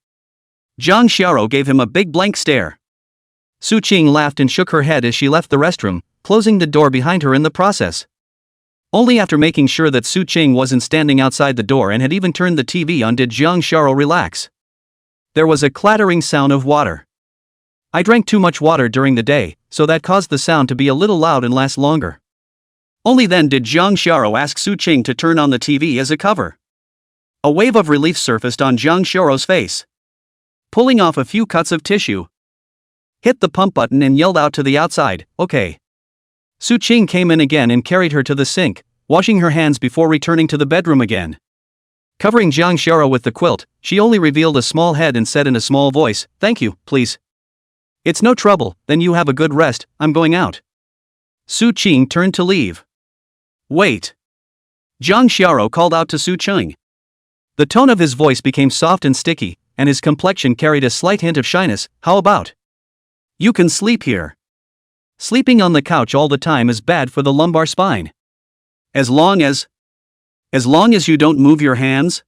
Jang Shara gave him a big blank stare. Su Qing laughed and shook her head as she left the restroom, closing the door behind her in the process. Only after making sure that Su Qing wasn't standing outside the door and had even turned the TV on did Jang Shara relax. There was a clattering sound of water. I drank too much water during the day, so that caused the sound to be a little loud and last longer. Only then did Jang Shara ask Su Qing to turn on the TV as a cover. A wave of relief surfaced on Jang Shara's face. Pulling off a few cuts of tissue, hit the pump button and yelled out to the outside, okay. Su Qing came in again and carried her to the sink, washing her hands before returning to the bedroom again. Covering Jang Shara with the quilt, she only revealed a small head and said in a small voice, thank you, please. It's no trouble, then you have a good rest, I'm going out. Su Qing turned to leave. Wait. Jang Shara called out to Su Qing. The tone of his voice became soft and sticky, and his complexion carried a slight hint of shyness. How about? You can sleep here. Sleeping on the couch all the time is bad for the lumbar spine. As long as you don't move your hands?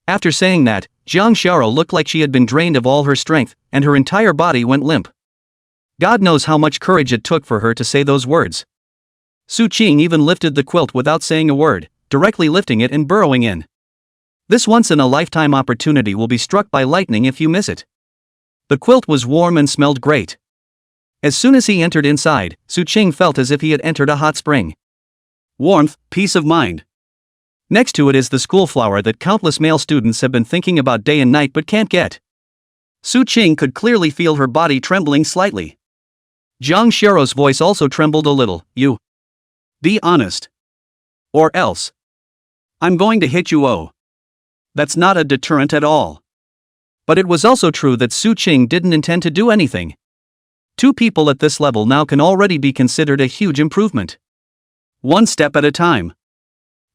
After saying that, Jang Shara looked like she had been drained of all her strength, and her entire body went limp. God knows how much courage it took for her to say those words. Su Qing even lifted the quilt without saying a word, directly lifting it and burrowing in. This once-in-a-lifetime opportunity will be struck by lightning if you miss it. The quilt was warm and smelled great. As soon as he entered inside, Su Qing felt as if he had entered a hot spring. Warmth, peace of mind. Next to it is the school flower that countless male students have been thinking about day and night but can't get. Su Qing could clearly feel her body trembling slightly. Jang Shara's voice also trembled a little. You. Be honest. Or else. I'm going to hit you. Oh. That's not a deterrent at all. But it was also true that Su Qing didn't intend to do anything. Two people at this level now can already be considered a huge improvement. One step at a time.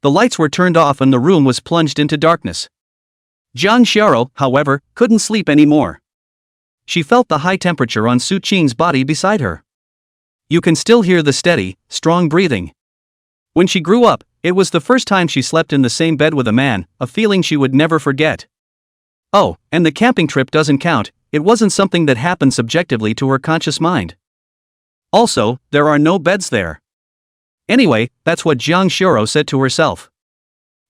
The lights were turned off and the room was plunged into darkness. Jang Shara, however, couldn't sleep anymore. She felt the high temperature on Su Qing's body beside her. You can still hear the steady, strong breathing. When she grew up, it was the first time she slept in the same bed with a man, a feeling she would never forget. Oh, and the camping trip doesn't count, it wasn't something that happened subjectively to her conscious mind. Also, there are no beds there. Anyway, that's what Jang Shara said to herself.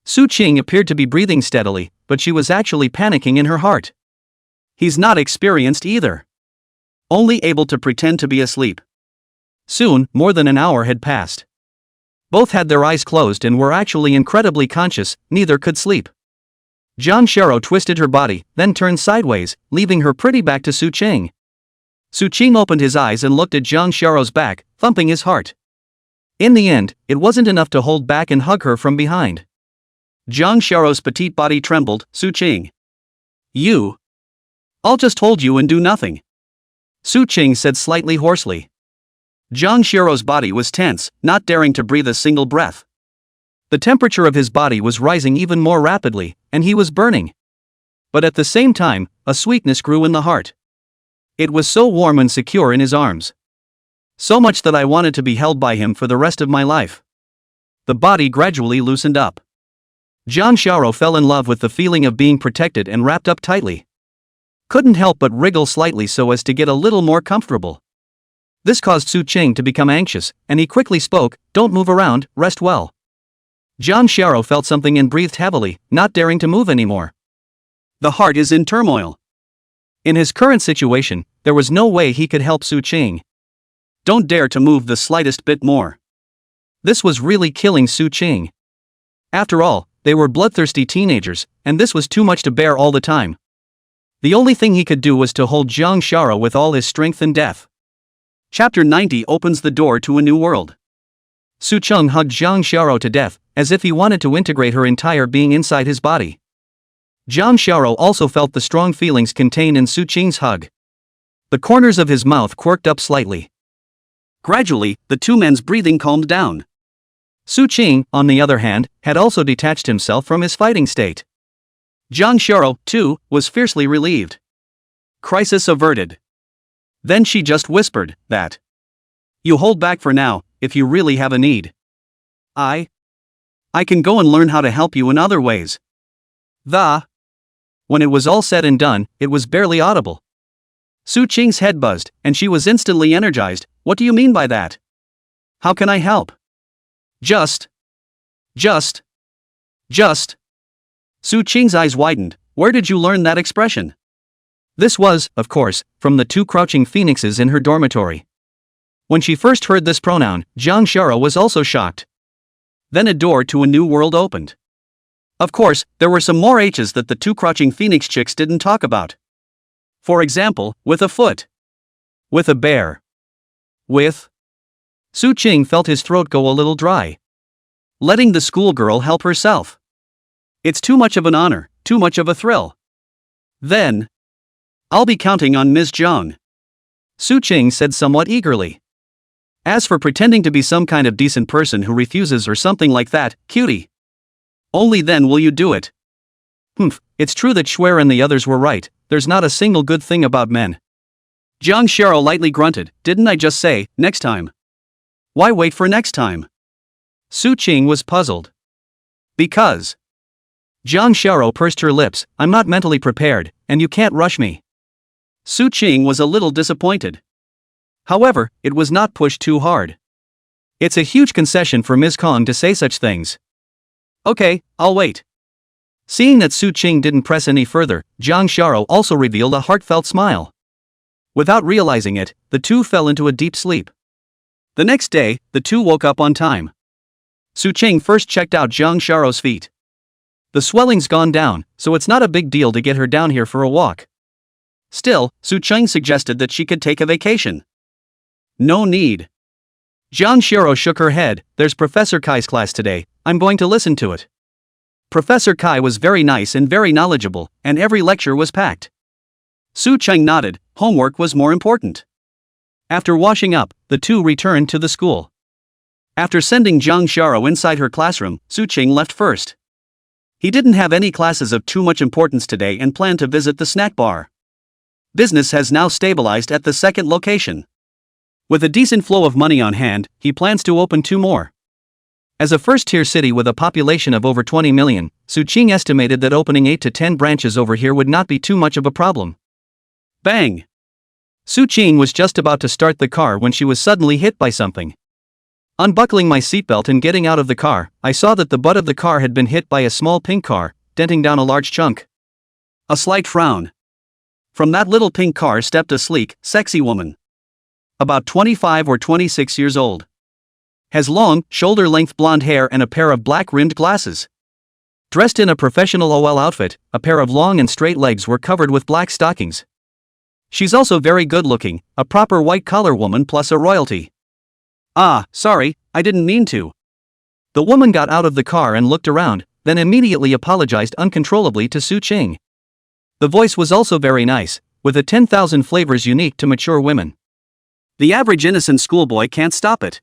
Su Qing appeared to be breathing steadily, but she was actually panicking in her heart. He's not experienced either. Only able to pretend to be asleep. Soon, more than an hour had passed. Both had their eyes closed and were actually incredibly conscious, neither could sleep. Jang Shara twisted her body, then turned sideways, leaving her pretty back to Su Qing. Su Qing opened his eyes and looked at Jang Shara's back, thumping his heart. In the end, it wasn't enough to hold back and hug her from behind. Jang Shara's petite body trembled. Su Qing. You. I'll just hold you and do nothing. Su Qing said slightly hoarsely. Jang Xiao's body was tense, not daring to breathe a single breath. The temperature of his body was rising even more rapidly, and he was burning. But at the same time, a sweetness grew in the heart. It was so warm and secure in his arms. So much that I wanted to be held by him for the rest of my life. The body gradually loosened up. Jang Xiao fell in love with the feeling of being protected and wrapped up tightly. Couldn't help but wriggle slightly so as to get a little more comfortable. This caused Su Qing to become anxious, and he quickly spoke, "Don't move around, rest well." Jang Xiao felt something and breathed heavily, not daring to move anymore. The heart is in turmoil. In his current situation, there was no way he could help Su Qing. Don't dare to move the slightest bit more. This was really killing Su Qing. After all, they were bloodthirsty teenagers, and this was too much to bear all the time. The only thing he could do was to hold Jang Xiao with all his strength and death. Chapter 90 opens the door to a new world. Su Qing hugged Jang Xiao to death, as if he wanted to integrate her entire being inside his body. Jang Xiao also felt the strong feelings contained in Su Qing's hug. The corners of his mouth quirked up slightly. Gradually, the two men's breathing calmed down. Su Qing, on the other hand, had also detached himself from his fighting state. Jang Xiao, too, was fiercely relieved. Crisis averted. Then she just whispered that. "You hold back for now, if you really have a need. I can go and learn how to help you in other ways." When it was all said and done, it was barely audible. Su Qing's head buzzed, and she was instantly energized. "What do you mean by that? How can I help?" Just. Su Qing's eyes widened. "Where did you learn that expression?" This was, of course, from the two crouching phoenixes in her dormitory. When she first heard this pronoun, Jang Xiao was also shocked. Then a door to a new world opened. Of course, there were some more H's that the two crouching phoenix chicks didn't talk about. For example, with a foot. With a bear. With. Su Qing felt his throat go a little dry. Letting the schoolgirl help herself. It's too much of an honor, too much of a thrill. Then. I'll be counting on Ms. Zhang. Su Qing said somewhat eagerly. As for pretending to be some kind of decent person who refuses or something like that, cutie. Only then will you do it. It's true that Shuer and the others were right, there's not a single good thing about men. Jang Xiao lightly grunted, "Didn't I just say, next time? Why wait for next time?" Su Qing was puzzled. Because. Jang Xiao pursed her lips, "I'm not mentally prepared, and you can't rush me." Su Qing was a little disappointed. However, it was not pushed too hard. It's a huge concession for Ms. Kong to say such things. Okay, I'll wait. Seeing that Su Qing didn't press any further, Jang Xiao also revealed a heartfelt smile. Without realizing it, the two fell into a deep sleep. The next day, the two woke up on time. Su Qing first checked out Jang Xiao's feet. The swelling's gone down, so it's not a big deal to get her down here for a walk. Still, Su Qing suggested that she could take a vacation. No need. Jang Xiao shook her head. There's Professor Kai's class today, I'm going to listen to it. Professor Kai was very nice and very knowledgeable, and every lecture was packed. Su Qing nodded, homework was more important. After washing up, the two returned to the school. After sending Jang Xiao inside her classroom, Su Qing left first. He didn't have any classes of too much importance today and planned to visit the snack bar. Business has now stabilized at the second location. With a decent flow of money on hand, he plans to open 2 more. As a first-tier city with a population of over 20 million, Su Qing estimated that opening 8 to 10 branches over here would not be too much of a problem. Bang! Su Qing was just about to start the car when she was suddenly hit by something. Unbuckling my seatbelt and getting out of the car, I saw that the butt of the car had been hit by a small pink car, denting down a large chunk. A slight frown. From that little pink car stepped a sleek, sexy woman. About 25 or 26 years old. Has long, shoulder-length blonde hair and a pair of black-rimmed glasses. Dressed in a professional OL outfit, a pair of long and straight legs were covered with black stockings. She's also very good-looking, a proper white-collar woman plus a royalty. Ah, sorry, I didn't mean to. The woman got out of the car and looked around, then immediately apologized uncontrollably to Su Qing. The voice was also very nice, with a 10,000 flavors unique to mature women. The average innocent schoolboy can't stop it.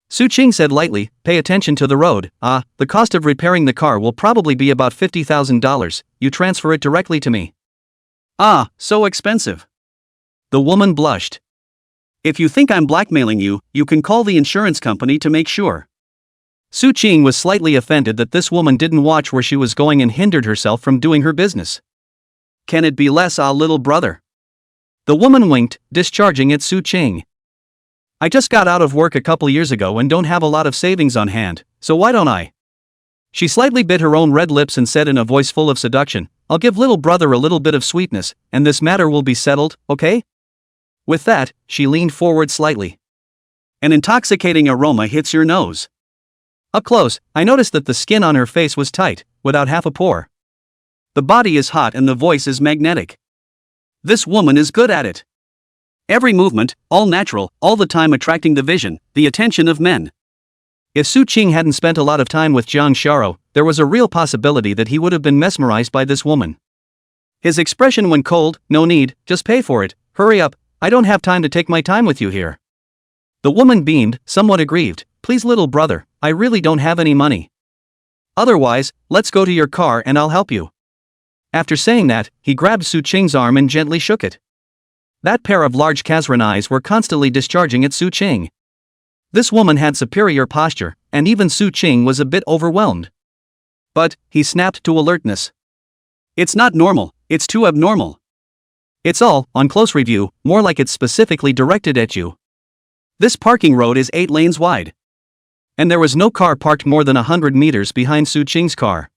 Su Ching said lightly, pay attention to the road. The cost of repairing the car will probably be about $50,000, you transfer it directly to me. So expensive. The woman blushed. If you think I'm blackmailing you, you can call the insurance company to make sure. Su Ching was slightly offended that this woman didn't watch where she was going and hindered herself from doing her business. Can it be less, little brother? The woman winked, discharging at Su Ching. I just got out of work a couple years ago and don't have a lot of savings on hand, so why don't I? She slightly bit her own red lips and said in a voice full of seduction, I'll give little brother a little bit of sweetness, and this matter will be settled, okay? With that, she leaned forward slightly. An intoxicating aroma hits your nose. Up close, I noticed that the skin on her face was tight, without half a pore. The body is hot and the voice is magnetic. This woman is good at it. Every movement, all natural, all the time attracting the vision, the attention of men. If Su Ching hadn't spent a lot of time with Jang Shara, there was a real possibility that he would have been mesmerized by this woman. His expression went cold, no need, just pay for it, hurry up, I don't have time to take my time with you here. The woman beamed, somewhat aggrieved, please little brother, I really don't have any money. Otherwise, let's go to your car and I'll help you. After saying that, he grabbed Su Ching's arm and gently shook it. That pair of large Kazran eyes were constantly discharging at Su Ching. This woman had superior posture, and even Su Ching was a bit overwhelmed. But, he snapped to alertness. It's not normal, it's too abnormal. It's all, on close review, more like it's specifically directed at you. This parking road is 8 lanes wide. And there was no car parked more than 100 meters behind Su Ching's car.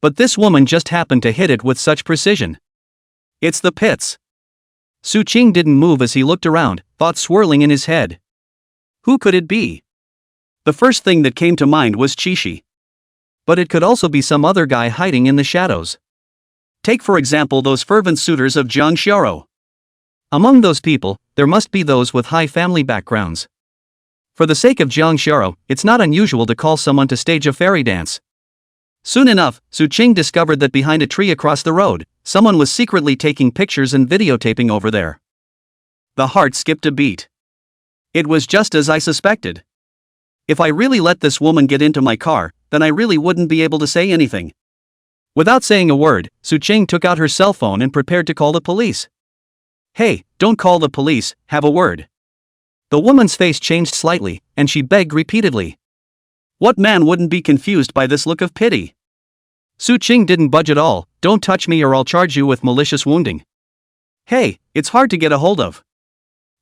But this woman just happened to hit it with such precision. It's the pits. Su Ching didn't move as he looked around, thoughts swirling in his head. Who could it be? The first thing that came to mind was Chishi. But it could also be some other guy hiding in the shadows. Take for example those fervent suitors of Jang Shara. Among those people, there must be those with high family backgrounds. For the sake of Jang Shara, it's not unusual to call someone to stage a fairy dance. Soon enough, Su Ching discovered that behind a tree across the road, someone was secretly taking pictures and videotaping over there. The heart skipped a beat. It was just as I suspected. If I really let this woman get into my car, then I really wouldn't be able to say anything. Without saying a word, Su Ching took out her cell phone and prepared to call the police. Hey, don't call the police, have a word. The woman's face changed slightly, and she begged repeatedly. What man wouldn't be confused by this look of pity? Su Ching didn't budge at all, don't touch me or I'll charge you with malicious wounding. Hey, it's hard to get a hold of.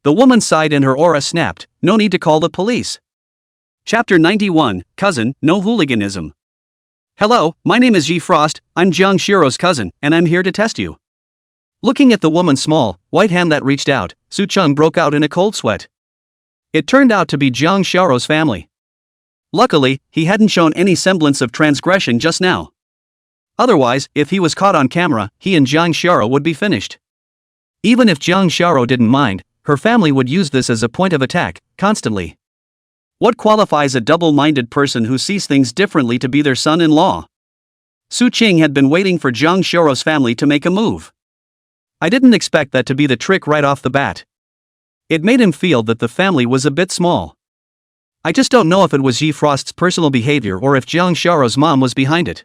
The woman sighed and her aura snapped, no need to call the police. Chapter 91, Cousin, No Hooliganism. Hello, my name is Yi Frost, I'm Jang Shira's cousin, and I'm here to test you. Looking at the woman's small, white hand that reached out, Su Ching broke out in a cold sweat. It turned out to be Jang Shira's family. Luckily, he hadn't shown any semblance of transgression just now. Otherwise, if he was caught on camera, he and Jang Shara would be finished. Even if Jang Shara didn't mind, her family would use this as a point of attack, constantly. What qualifies a double-minded person who sees things differently to be their son-in-law? Su Ching had been waiting for Jang Shara's family to make a move. I didn't expect that to be the trick right off the bat. It made him feel that the family was a bit small. I just don't know if it was Yi Frost's personal behavior or if Jang Shara's mom was behind it.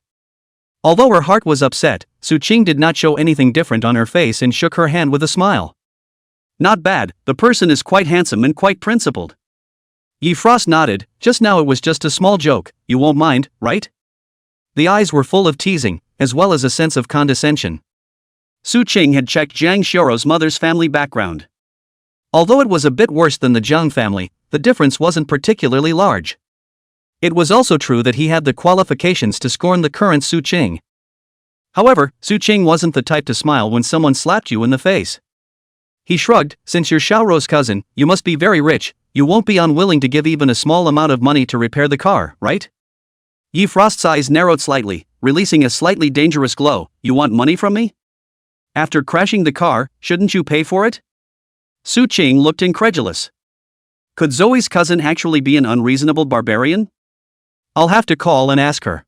Although her heart was upset, Su Ching did not show anything different on her face and shook her hand with a smile. Not bad, the person is quite handsome and quite principled. Yi Frost nodded, just now it was just a small joke, you won't mind, right? The eyes were full of teasing, as well as a sense of condescension. Su Ching had checked Jang Shara's mother's family background. Although it was a bit worse than the Jang family, the difference wasn't particularly large. It was also true that he had the qualifications to scorn the current Su Ching. However, Su Ching wasn't the type to smile when someone slapped you in the face. He shrugged, since you're Xiaoro's cousin, you must be very rich, you won't be unwilling to give even a small amount of money to repair the car, right? Yi Frost's eyes narrowed slightly, releasing a slightly dangerous glow, you want money from me? After crashing the car, shouldn't you pay for it? Su Ching looked incredulous. Could Zoe's cousin actually be an unreasonable barbarian? I'll have to call and ask her.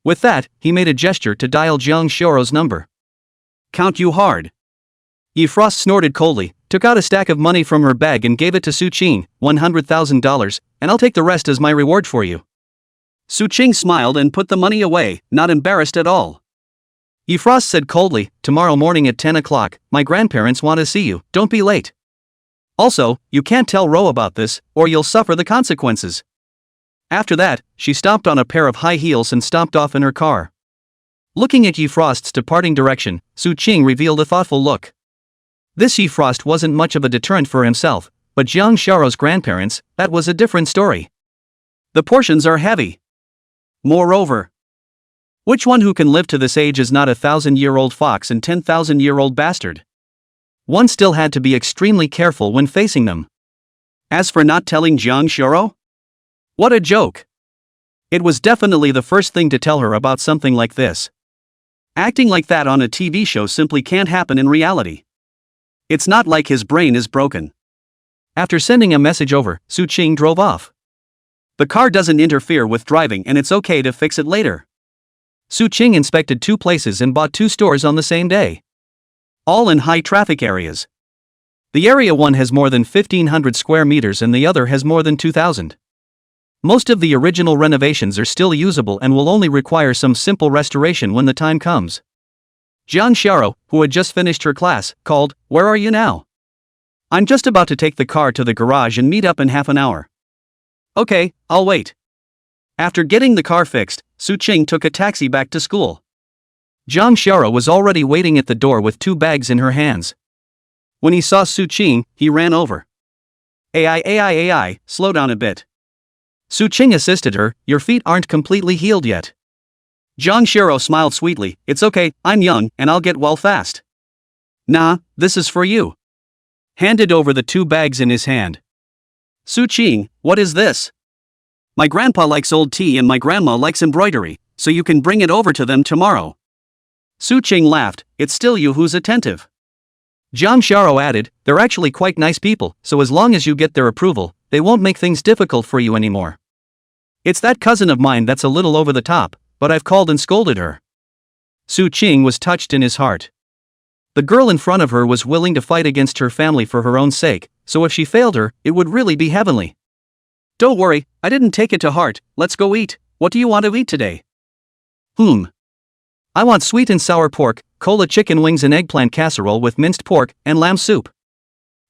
With that, he made a gesture to dial Jang Shira's number. Count you hard. Frost snorted coldly, took out a stack of money from her bag and gave it to Su Qing, $100,000, and I'll take the rest as my reward for you. Su Qing smiled and put the money away, not embarrassed at all. Frost said coldly, tomorrow morning at 10 o'clock, my grandparents want to see you, don't be late. Also, you can't tell Ro about this, or you'll suffer the consequences. After that, she stomped on a pair of high heels and stomped off in her car. Looking at Frost's departing direction, Su Qing revealed a thoughtful look. This Frost wasn't much of a deterrent for himself, but Jiang Xiao's grandparents, that was a different story. The portions are heavy. Moreover, which one who can live to this age is not a 1,000-year-old fox and 10,000-year-old bastard? One still had to be extremely careful when facing them. As for not telling Jiang Xiao? What a joke! It was definitely the first thing to tell her about something like this. Acting like that on a TV show simply can't happen in reality. It's not like his brain is broken. After sending a message over, Su Qing drove off. The car doesn't interfere with driving and it's okay to fix it later. Su Qing inspected 2 places and bought 2 stores on the same day. All in high traffic areas. The area one has more than 1,500 square meters and the other has more than 2,000. Most of the original renovations are still usable and will only require some simple restoration when the time comes. Jiang Xiao, who had just finished her class, called, "Where are you now?" "I'm just about to take the car to the garage and meet up in half an hour." "Okay, I'll wait." After getting the car fixed, Su Qing took a taxi back to school. Jiang Xiao was already waiting at the door with 2 bags in her hands. When he saw Su Qing, he ran over. AI, slow down a bit." Su Qing assisted her, "Your feet aren't completely healed yet." Jiang Xiao smiled sweetly, "It's okay, I'm young and I'll get well fast." "Nah, this is for you." Handed over the 2 bags in his hand. "Su Qing, what is this?" "My grandpa likes old tea and my grandma likes embroidery, so you can bring it over to them tomorrow." Su Qing laughed, "It's still you who's attentive." Jiang Xiao added, "They're actually quite nice people, so as long as you get their approval, they won't make things difficult for you anymore. It's that cousin of mine that's a little over the top, but I've called and scolded her." Su Qing was touched in his heart. The girl in front of her was willing to fight against her family for her own sake, so if she failed her, it would really be heavenly. "Don't worry, I didn't take it to heart, let's go eat. What do you want to eat today?" "I want sweet and sour pork, cola chicken wings and eggplant casserole with minced pork and lamb soup."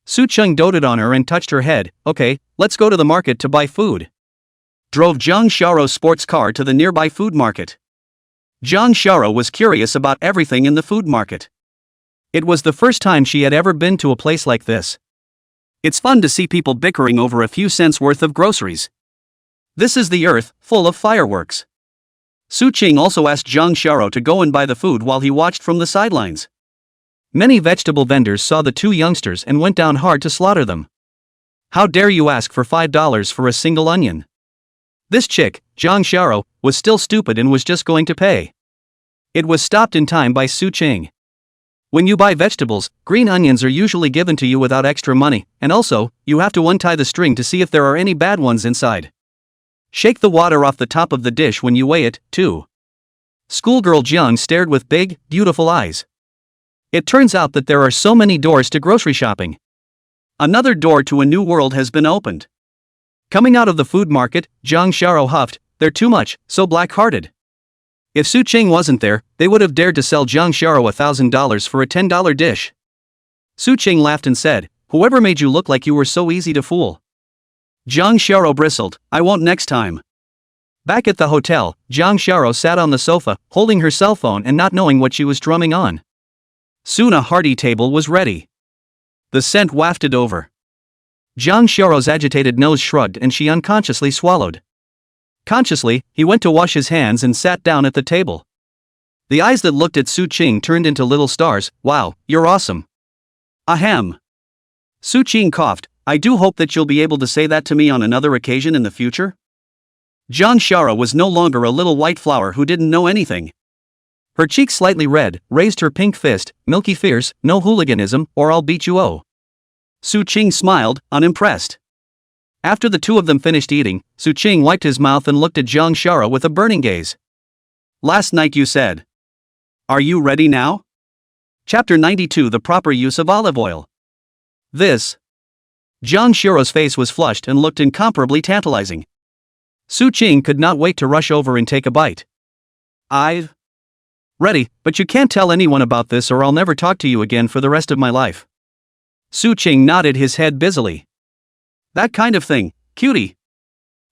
Su Qing doted on her and touched her head. "Okay, let's go to the market to buy food." Drove Jiang Xiao's sports car to the nearby food market. Jiang Xiao was curious about everything in the food market. It was the first time she had ever been to a place like this. It's fun to see people bickering over a few cents worth of groceries. This is the earth, full of fireworks. Su Qing also asked Jiang Xiao to go and buy the food while he watched from the sidelines. Many vegetable vendors saw the 2 youngsters and went down hard to slaughter them. "How dare you ask for $5 for a single onion?" This chick, Jiang Xiao, was still stupid and was just going to pay. It was stopped in time by Su Qing. "When you buy vegetables, green onions are usually given to you without extra money, and also, you have to untie the string to see if there are any bad ones inside. Shake the water off the top of the dish when you weigh it, too." Schoolgirl Jiang stared with big, beautiful eyes. It turns out that there are so many doors to grocery shopping. Another door to a new world has been opened. Coming out of the food market, Jiang Xiao huffed, "They're too much, so black-hearted." If Su Qing wasn't there, they would have dared to sell Jiang Xiao $1,000 for a $10 dish. Su Qing laughed and said, "Whoever made you look like you were so easy to fool?" Jiang Xiao bristled, "I won't next time." Back at the hotel, Jiang Xiao sat on the sofa, holding her cell phone and not knowing what she was drumming on. Soon a hearty table was ready. The scent wafted over. Jiang Xiao's agitated nose shrugged and she unconsciously swallowed. Consciously, he went to wash his hands and sat down at the table. The eyes that looked at Su Qing turned into little stars. "Wow, you're awesome." "Ahem." Su Qing coughed, "I do hope that you'll be able to say that to me on another occasion in the future." Jiang Xiao was no longer a little white flower who didn't know anything. Her cheeks slightly red, raised her pink fist, "Milky fierce, no hooliganism, or I'll beat you oh." Su Qing smiled, unimpressed. After the 2 of them finished eating, Su Qing wiped his mouth and looked at Jiang Xiao with a burning gaze. "Last night you said. Are you ready now?" Chapter 92: The Proper Use of Olive Oil. This. Jang Shiro's face was flushed and looked incomparably tantalizing. Su Qing could not wait to rush over and take a bite. I've ready, but you can't tell anyone about this or I'll never talk to you again for the rest of my life. Su Qing nodded his head busily. That kind of thing, cutie.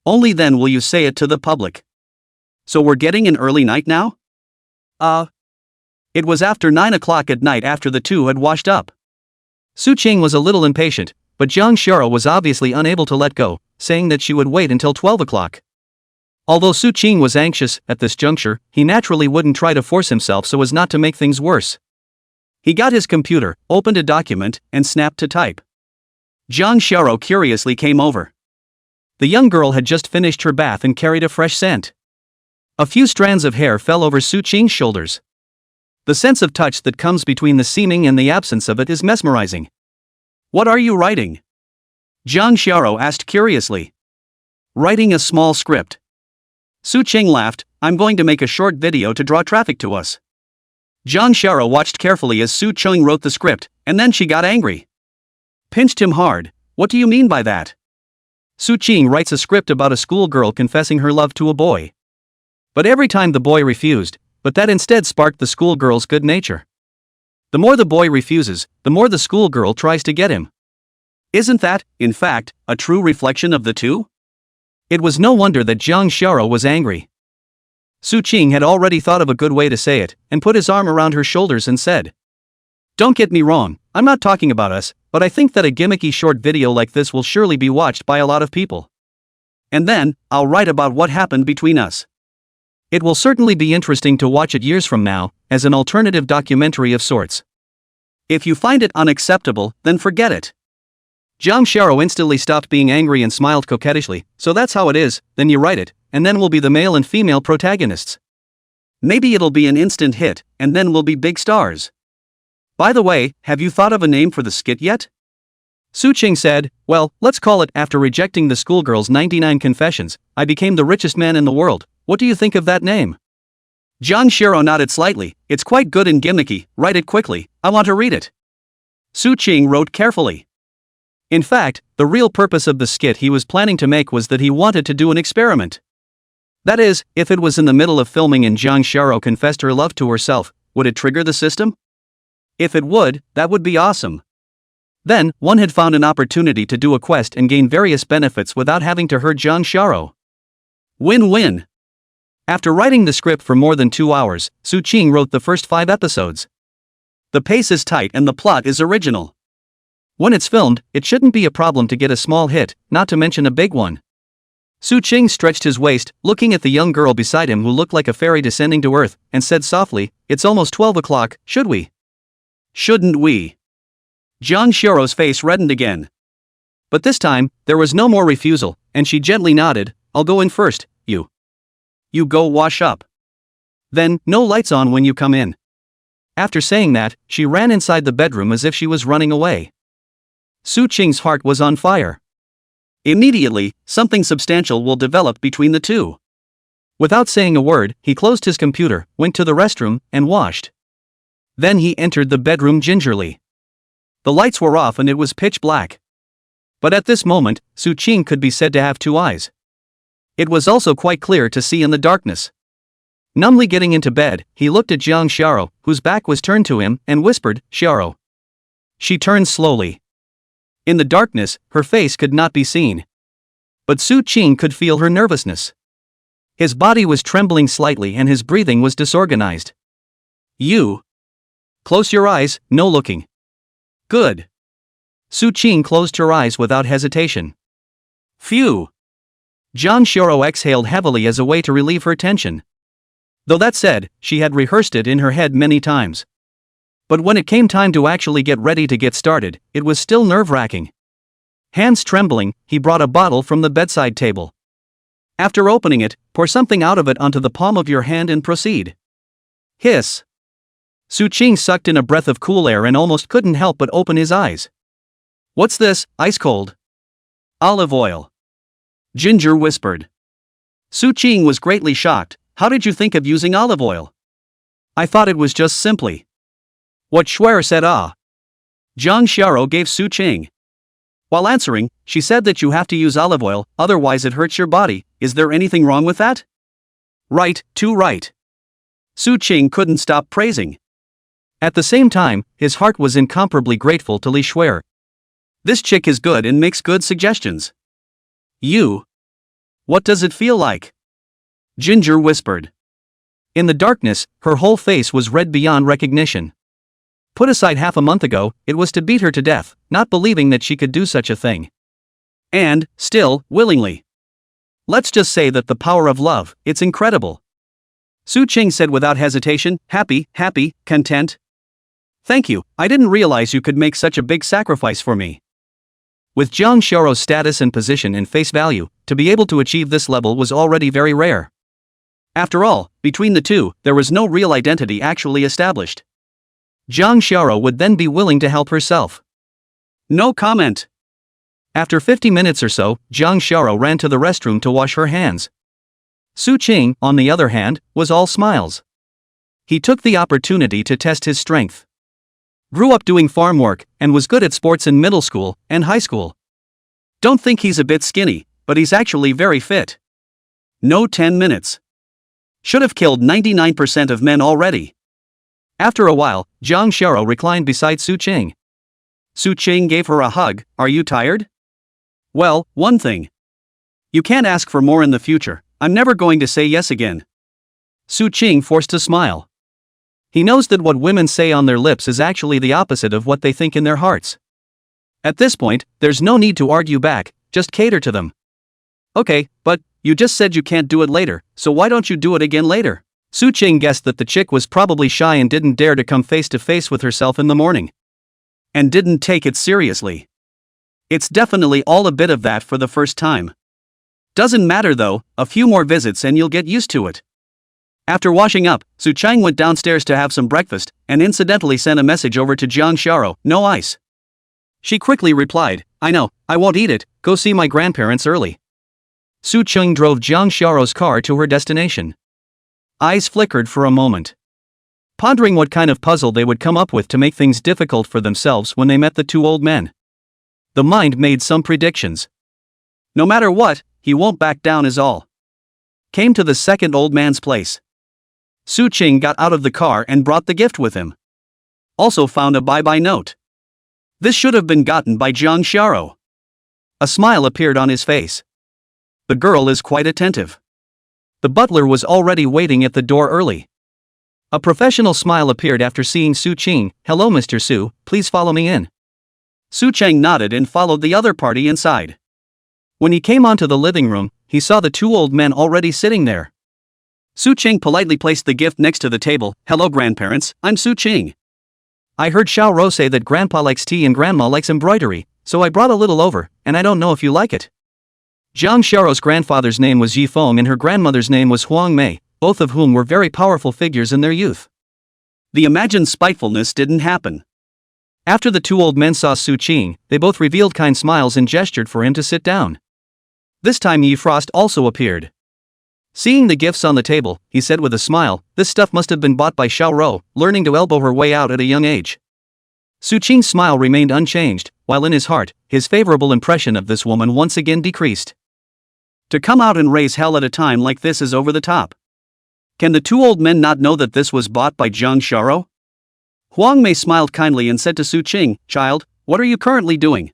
Only then will you say it to the public. So we're getting an early night now? It was after 9 o'clock at night after the two had washed up. Su Qing was a little impatient, but Jang Shara was obviously unable to let go, saying that she would wait until 12 o'clock. Although Su Qing was anxious at this juncture, he naturally wouldn't try to force himself so as not to make things worse. He got his computer, opened a document, and snapped to type. Jang Shara curiously came over. The young girl had just finished her bath and carried a fresh scent. A few strands of hair fell over Su Qing's shoulders. The sense of touch that comes between the seeming and the absence of it is mesmerizing. What are you writing? Jang Shara asked curiously. Writing a small script. Su Qing laughed. I'm going to make a short video to draw traffic to us. Jang Shara watched carefully as Su Qing wrote the script, and then she got angry. Pinched him hard. What do you mean by that? Su Qing writes a script about a schoolgirl confessing her love to a boy. But every time the boy refused, but that instead sparked the schoolgirl's good nature. The more the boy refuses, the more the schoolgirl tries to get him. Isn't that, in fact, a true reflection of the two? It was no wonder that Jang Shara was angry. Su Qing had already thought of a good way to say it, and put his arm around her shoulders and said, Don't get me wrong, I'm not talking about us, but I think that a gimmicky short video like this will surely be watched by a lot of people. And then, I'll write about what happened between us. It will certainly be interesting to watch it years from now, as an alternative documentary of sorts. If you find it unacceptable, then forget it. Jang Shara instantly stopped being angry and smiled coquettishly. So that's how it is, then you write it, and then we'll be the male and female protagonists. Maybe it'll be an instant hit, and then we'll be big stars. By the way, have you thought of a name for the skit yet? Su Qing said, well, let's call it After Rejecting the Schoolgirl's 99 Confessions, I Became the Richest Man in the World. What do you think of that name? Jang Shara nodded slightly. It's quite good and gimmicky, write it quickly, I want to read it. Su Qing wrote carefully. In fact, the real purpose of the skit he was planning to make was that he wanted to do an experiment. That is, if it was in the middle of filming and Jang Shara confessed her love to herself, would it trigger the system? If it would, that would be awesome. Then, one had found an opportunity to do a quest and gain various benefits without having to hurt Jang Shara. Win-win. After writing the script for more than 2 hours, Su Qing wrote the first 5 episodes. The pace is tight and the plot is original. When it's filmed, it shouldn't be a problem to get a small hit, not to mention a big one. Su Qing stretched his waist, looking at the young girl beside him who looked like a fairy descending to earth, and said softly, It's almost 12 o'clock, should we? Shouldn't we? Jang Shara's face reddened again. But this time, there was no more refusal, and she gently nodded, I'll go in first, you. You go wash up. Then, no lights on when you come in. After saying that, she ran inside the bedroom as if she was running away. Su Qing's heart was on fire. Immediately, something substantial will develop between the two. Without saying a word, he closed his computer, went to the restroom, and washed. Then he entered the bedroom gingerly. The lights were off and it was pitch black. But at this moment, Su Qing could be said to have 2 eyes. It was also quite clear to see in the darkness. Numbly getting into bed, he looked at Jang Shara, whose back was turned to him, and whispered, Shara. She turned slowly. In the darkness, her face could not be seen. But Su Qing could feel her nervousness. His body was trembling slightly and his breathing was disorganized. You. Close your eyes, no looking. Good. Su Qing closed her eyes without hesitation. Phew. Jang Shara exhaled heavily as a way to relieve her tension. Though that said, she had rehearsed it in her head many times. But when it came time to actually get ready to get started, it was still nerve-wracking. Hands trembling, he brought a bottle from the bedside table. After opening it, pour something out of it onto the palm of your hand and proceed. Hiss. Su Qing sucked in a breath of cool air and almost couldn't help but open his eyes. What's this, ice cold? Olive oil. Ginger whispered. Su Qing was greatly shocked. How did you think of using olive oil? I thought it was just simply What Shara said Jang Xiao gave Su Qing. While answering, she said that you have to use olive oil, otherwise it hurts your body. Is there anything wrong with that? Right, too right. Su Qing couldn't stop praising. At the same time, his heart was incomparably grateful to Li Shuer. This chick is good and makes good suggestions. You. What does it feel like? Ginger whispered. In the darkness, her whole face was red beyond recognition. Put aside half a month ago, it was to beat her to death, not believing that she could do such a thing. And, still, willingly. Let's just say that the power of love, it's incredible. Su Qing said without hesitation, happy, content. Thank you, I didn't realize you could make such a big sacrifice for me. With Jang Xiao's status and position and face value, to be able to achieve this level was already very rare. After all, between the two, there was no real identity actually established. Jang Xiao would then be willing to help herself. No comment. After 50 minutes or so, Jang Xiao ran to the restroom to wash her hands. Su Qing, on the other hand, was all smiles. He took the opportunity to test his strength. Grew up doing farm work, and was good at sports in middle school and high school. Don't think he's a bit skinny, but he's actually very fit. No 10 minutes. Should have killed 99% of men already. After a while, Jang Xiao reclined beside Su Qing. Su Qing gave her a hug. Are you tired? Well, one thing. You can't ask for more in the future. I'm never going to say yes again. Su Qing forced a smile. He knows that what women say on their lips is actually the opposite of what they think in their hearts. At this point, there's no need to argue back, just cater to them. Okay, but you just said you can't do it later, so why don't you do it again later? Su Qing guessed that the chick was probably shy and didn't dare to come face to face with herself in the morning. And didn't take it seriously. It's definitely all a bit of that for the first time. Doesn't matter though, a few more visits and you'll get used to it. After washing up, Su Qing went downstairs to have some breakfast, and incidentally sent a message over to Jang Xiao, no ice. She quickly replied, I know, I won't eat it, go see my grandparents early. Su Qing drove Jang Xiao's car to her destination. Eyes flickered for a moment. Pondering what kind of puzzle they would come up with to make things difficult for themselves when they met the two old men. The mind made some predictions. No matter what, he won't back down is all. Came to the second old man's place. Su Qing got out of the car and brought the gift with him. Also found a bye-bye note. This should have been gotten by Jang Xiao. A smile appeared on his face. The girl is quite attentive. The butler was already waiting at the door early. A professional smile appeared after seeing Su Qing. Hello Mr. Su, please follow me in. Su Qing nodded and followed the other party inside. When he came onto the living room, he saw the two old men already sitting there. Su Qing politely placed the gift next to the table. Hello grandparents, I'm Su Qing. I heard Xiao Ro say that grandpa likes tea and grandma likes embroidery, so I brought a little over, and I don't know if you like it. Jang Xiao's grandfather's name was Yi Feng and her grandmother's name was Huang Mei, both of whom were very powerful figures in their youth. The imagined spitefulness didn't happen. After the two old men saw Su Qing, they both revealed kind smiles and gestured for him to sit down. This time Yi Frost also appeared. Seeing the gifts on the table, he said with a smile, this stuff must have been bought by Xiao Ro, learning to elbow her way out at a young age. Su Qing's smile remained unchanged, while in his heart, his favorable impression of this woman once again decreased. To come out and raise hell at a time like this is over the top. Can the two old men not know that this was bought by Jang Xiao? Huang Mei smiled kindly and said to Su Qing, child, what are you currently doing?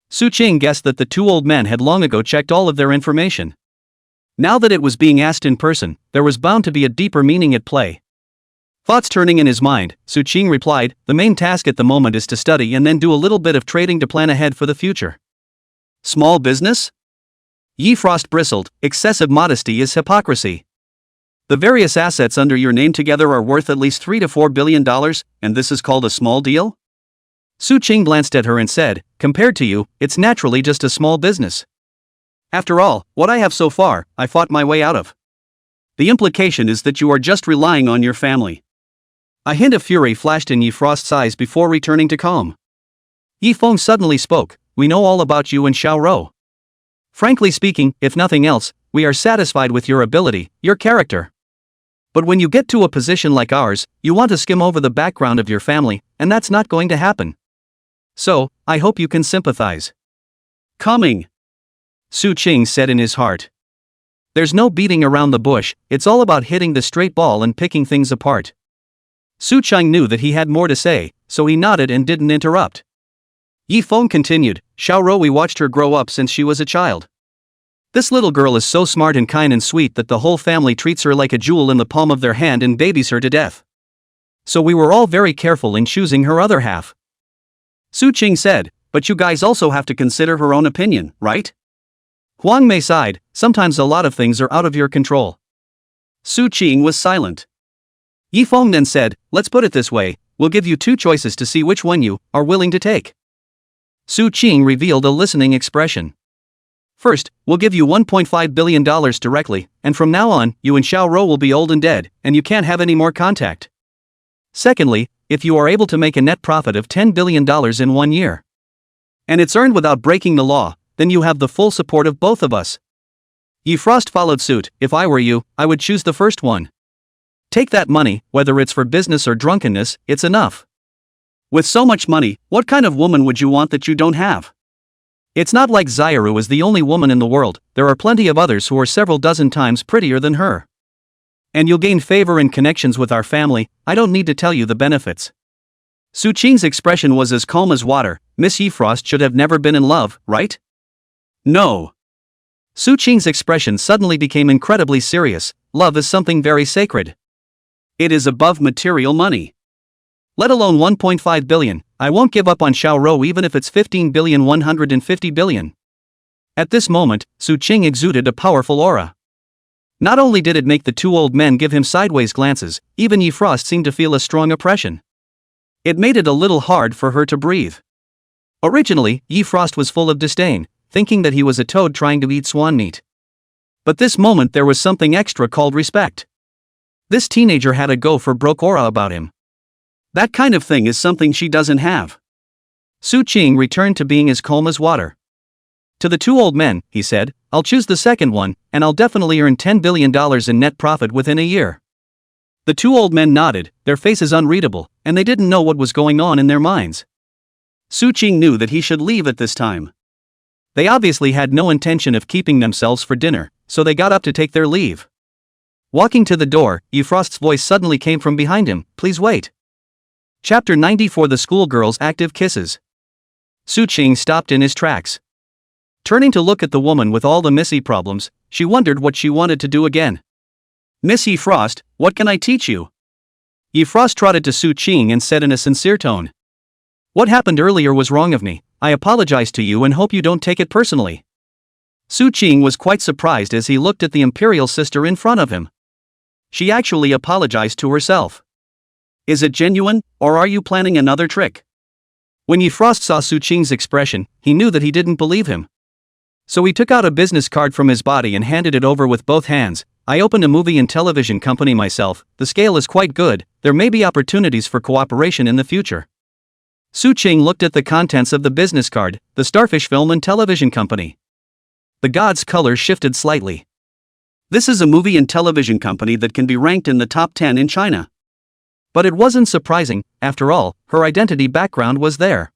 Su Qing guessed that the two old men had long ago checked all of their information. Now that it was being asked in person, there was bound to be a deeper meaning at play. Thoughts turning in his mind, Su Qing replied, the main task at the moment is to study and then do a little bit of trading to plan ahead for the future. Small business? Yi Frost bristled, excessive modesty is hypocrisy. The various assets under your name together are worth at least $3 to $4 billion, and this is called a small deal? Su Qing glanced at her and said, compared to you, it's naturally just a small business. After all, what I have so far, I fought my way out of. The implication is that you are just relying on your family. A hint of fury flashed in Yi Frost's eyes before returning to calm. Yi Feng suddenly spoke, we know all about you and Xiao Ro. Frankly speaking, if nothing else, we are satisfied with your ability, your character. But when you get to a position like ours, you want to skim over the background of your family, and that's not going to happen. So, I hope you can sympathize. Coming, Su Qing said in his heart. There's no beating around the bush, it's all about hitting the straight ball and picking things apart. Su Qing knew that he had more to say, so he nodded and didn't interrupt. Yi Feng continued, Xiaoro, we watched her grow up since she was a child. This little girl is so smart and kind and sweet that the whole family treats her like a jewel in the palm of their hand and babies her to death. So we were all very careful in choosing her other half. Su Qing said, but you guys also have to consider her own opinion, right? Huang Mei sighed, sometimes a lot of things are out of your control. Su Qing was silent. Yi Feng then said, let's put it this way, we'll give you 2 choices to see which one you are willing to take. Su Qing revealed a listening expression. First, we'll give you $1.5 billion directly, and from now on, you and Xiaoro will be old and dead, and you can't have any more contact. Secondly, if you are able to make a net profit of $10 billion in 1 year, and it's earned without breaking the law, then you have the full support of both of us. Yi Frost followed suit, if I were you, I would choose the first one. Take that money, whether it's for business or drunkenness, it's enough. With so much money, what kind of woman would you want that you don't have? It's not like Xiaoru is the only woman in the world, there are plenty of others who are several dozen times prettier than her. And you'll gain favor and connections with our family, I don't need to tell you the benefits. Su Qing's expression was as calm as water. Miss Yi Frost should have never been in love, right? No. Su Qing's expression suddenly became incredibly serious. Love is something very sacred. It is above material money. Let alone 1.5 billion, I won't give up on Xiaoro even if it's 15,150 billion. At this moment, Su Qing exuded a powerful aura. Not only did it make the 2 old men give him sideways glances, even Yi Frost seemed to feel a strong oppression. It made it a little hard for her to breathe. Originally, Yi Frost was full of disdain, thinking that he was a toad trying to eat swan meat. But this moment there was something extra called respect. This teenager had a go-for-broke aura about him. That kind of thing is something she doesn't have. Su Qing returned to being as calm as water. To the 2 old men, he said, I'll choose the second one, and I'll definitely earn $10 billion in net profit within a year. The 2 old men nodded, their faces unreadable, and they didn't know what was going on in their minds. Su Qing knew that he should leave at this time. They obviously had no intention of keeping themselves for dinner, so they got up to take their leave. Walking to the door, Yi Frost's voice suddenly came from behind him, please wait. Chapter 94 The Schoolgirl's Active Kisses. Su Qing stopped in his tracks. Turning to look at the woman with all the Missy problems, she wondered what she wanted to do again. Miss Yi Frost, what can I teach you? Yi Frost trotted to Su Qing and said in a sincere tone. What happened earlier was wrong of me, I apologize to you and hope you don't take it personally. Su Qing was quite surprised as he looked at the imperial sister in front of him. She actually apologized to herself. Is it genuine, or are you planning another trick? When Yi Frost saw Su Qing's expression, he knew that he didn't believe him. So he took out a business card from his body and handed it over with both hands. I opened a movie and television company myself, the scale is quite good, there may be opportunities for cooperation in the future. Su Qing looked at the contents of the business card, the Starfish Film and Television Company. The god's color shifted slightly. This is a movie and television company that can be ranked in the top 10 in China. But it wasn't surprising, after all, her identity background was there.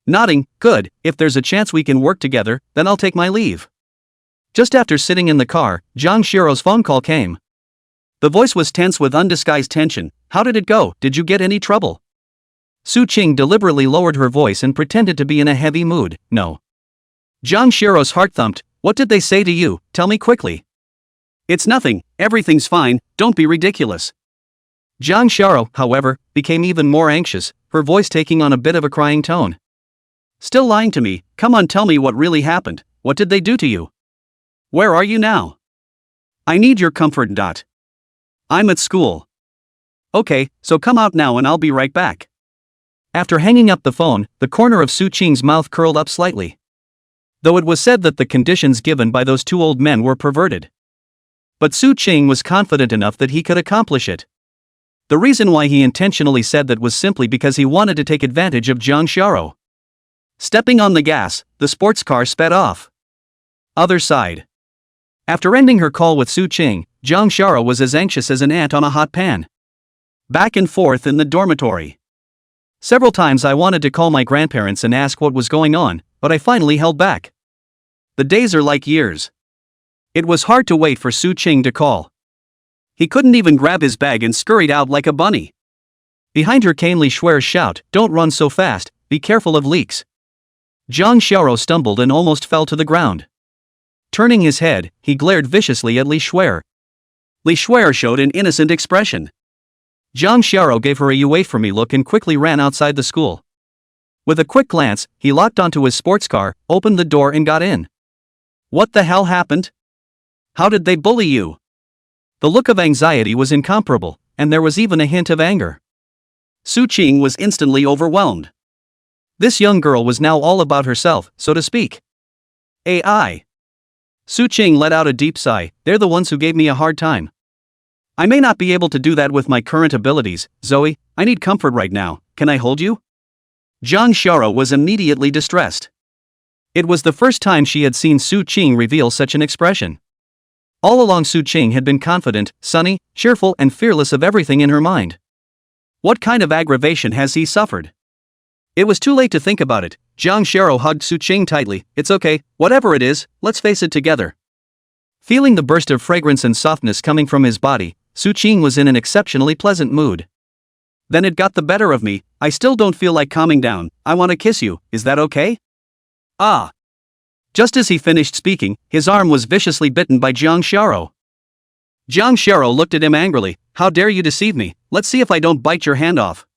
Nodding, good, if there's a chance we can work together, then I'll take my leave. Just after sitting in the car, Zhang Xiao's phone call came. The voice was tense with undisguised tension. How did it go? Did you get any trouble? Su Qing deliberately lowered her voice and pretended to be in a heavy mood. No. Zhang Xiao's heart thumped. What did they say to you? Tell me quickly. It's nothing, everything's fine, don't be ridiculous. Zhang Xiao, however, became even more anxious, her voice taking on a bit of a crying tone. Still lying to me, come on, tell me what really happened, what did they do to you? Where are you now? I need your comfort. I'm at school. Okay, so come out now and I'll be right back. After hanging up the phone, the corner of Su Qing's mouth curled up slightly. Though it was said that the conditions given by those 2 old men were perverted. But Su Qing was confident enough that he could accomplish it. The reason why he intentionally said that was simply because he wanted to take advantage of Zhang Xiao. Stepping on the gas, the sports car sped off. Other side. After ending her call with Su Qing, Jang Shara was as anxious as an ant on a hot pan. Back and forth in the dormitory. Several times I wanted to call my grandparents and ask what was going on, but I finally held back. The days are like years. It was hard to wait for Su Qing to call. He couldn't even grab his bag and scurried out like a bunny. Behind her came Li Shuer's shout, "Don't run so fast, be careful of leaks." Jang Xiao stumbled and almost fell to the ground. Turning his head, he glared viciously at Li Shuer. Li Shuer showed an innocent expression. Jang Xiao gave her a "you wait for me" look and quickly ran outside the school. With a quick glance, he locked onto his sports car, opened the door and got in. What the hell happened? How did they bully you? The look of anxiety was incomparable, and there was even a hint of anger. Su Qing was instantly overwhelmed. This young girl was now all about herself, so to speak. AI. Su Qing let out a deep sigh. "They're the ones who gave me a hard time. I may not be able to do that with my current abilities, Zoe. I need comfort right now. Can I hold you?" Jang Xiao was immediately distressed. It was the first time she had seen Su Qing reveal such an expression. All along Su Qing had been confident, sunny, cheerful and fearless of everything in her mind. What kind of aggravation has he suffered? It was too late to think about it. Jang Xiao hugged Su Qing tightly. "It's okay, whatever it is, let's face it together." Feeling the burst of fragrance and softness coming from his body, Su Qing was in an exceptionally pleasant mood. "Then it got the better of me. I still don't feel like calming down. I want to kiss you, is that okay?" "Ah." Just as he finished speaking, his arm was viciously bitten by Jang Xiao. Jang Xiao looked at him angrily. "How dare you deceive me? Let's see if I don't bite your hand off."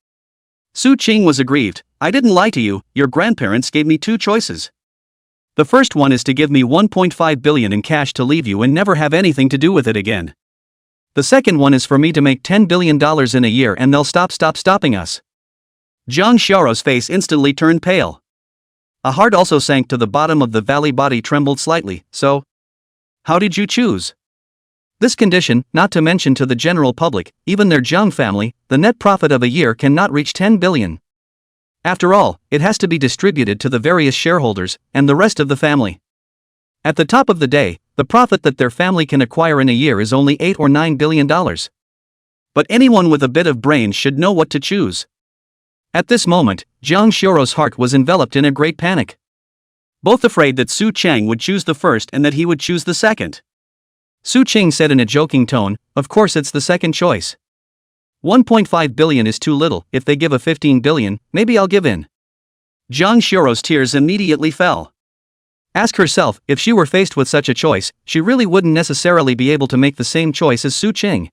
Su Qing was aggrieved. "I didn't lie to you, your grandparents gave me two choices. The first one is to give me 1.5 billion in cash to leave you and never have anything to do with it again. The second one is for me to make $10 billion in a year and they'll stopping us." Jang Xiao's face instantly turned pale. A heart also sank to the bottom of the valley, body trembled slightly. "So? How did you choose?" This condition, not to mention to the general public, even their Jang family, the net profit of a year cannot reach 10 billion. After all, it has to be distributed to the various shareholders and the rest of the family. At the top of the day, the profit that their family can acquire in a year is only $8 or $9 billion. But anyone with a bit of brains should know what to choose. At this moment, Jang Xiao's heart was enveloped in a great panic. Both afraid that Su Chang would choose the first and that he would choose the second. Su Qing said in a joking tone, "Of course it's the second choice. 1.5 billion is too little. If they give a 15 billion, maybe I'll give in." Jang Xiao's tears immediately fell. Ask herself, if she were faced with such a choice, she really wouldn't necessarily be able to make the same choice as Su Qing.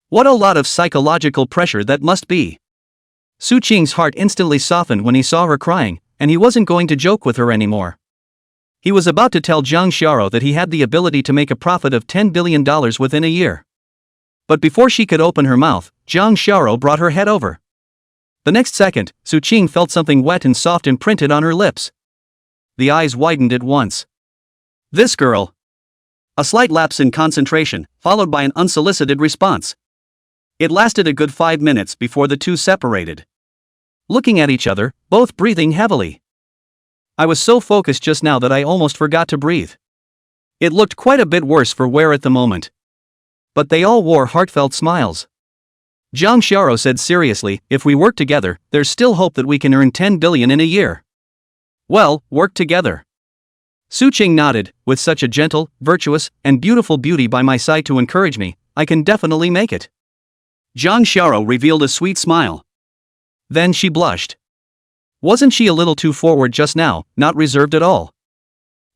What a lot of psychological pressure that must be. Su Qing's heart instantly softened when he saw her crying, and he wasn't going to joke with her anymore. He was about to tell Jang Xiao that he had the ability to make a profit of $10 billion within a year. But before she could open her mouth, Jang Xiao brought her head over. The next second, Su Qing felt something wet and soft imprinted on her lips. The eyes widened at once. This girl. A slight lapse in concentration, followed by an unsolicited response. It lasted a good 5 minutes before the two separated. Looking at each other, both breathing heavily. I was so focused just now that I almost forgot to breathe. It looked quite a bit worse for wear at the moment. But they all wore heartfelt smiles. Jang Xiao said seriously, "If we work together, there's still hope that we can earn 10 billion in a year." "Well, work together." Su Qing nodded. "With such a gentle, virtuous, and beautiful beauty by my side to encourage me, I can definitely make it." Jang Xiao revealed a sweet smile. Then she blushed. Wasn't she a little too forward just now, not reserved at all?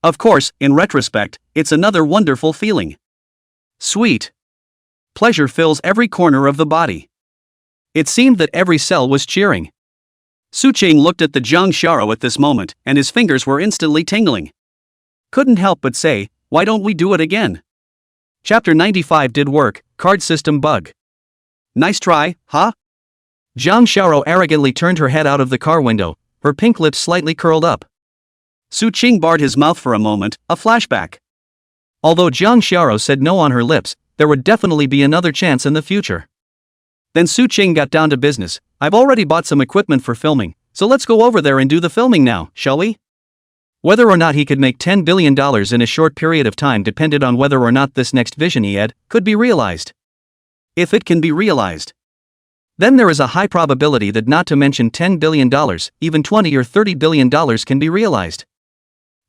Of course, in retrospect, it's another wonderful feeling. Sweet. Pleasure fills every corner of the body. It seemed that every cell was cheering. Su Qing looked at the Jang Xiao at this moment, and his fingers were instantly tingling. Couldn't help but say, "Why don't we do it again?" Chapter 95 did work, card system bug. Nice try, huh? Jang Xiao arrogantly turned her head out of the car window, her pink lips slightly curled up. Su Qing barred his mouth for a moment, a flashback. Although Jang Xiao said no on her lips, there would definitely be another chance in the future. Then Su Qing got down to business. "I've already bought some equipment for filming, so let's go over there and do the filming now, shall we?" Whether or not he could make $10 billion in a short period of time depended on whether or not this next vision he had could be realized. If it can be realized, then there is a high probability that not to mention $10 billion, even $20 or $30 billion can be realized.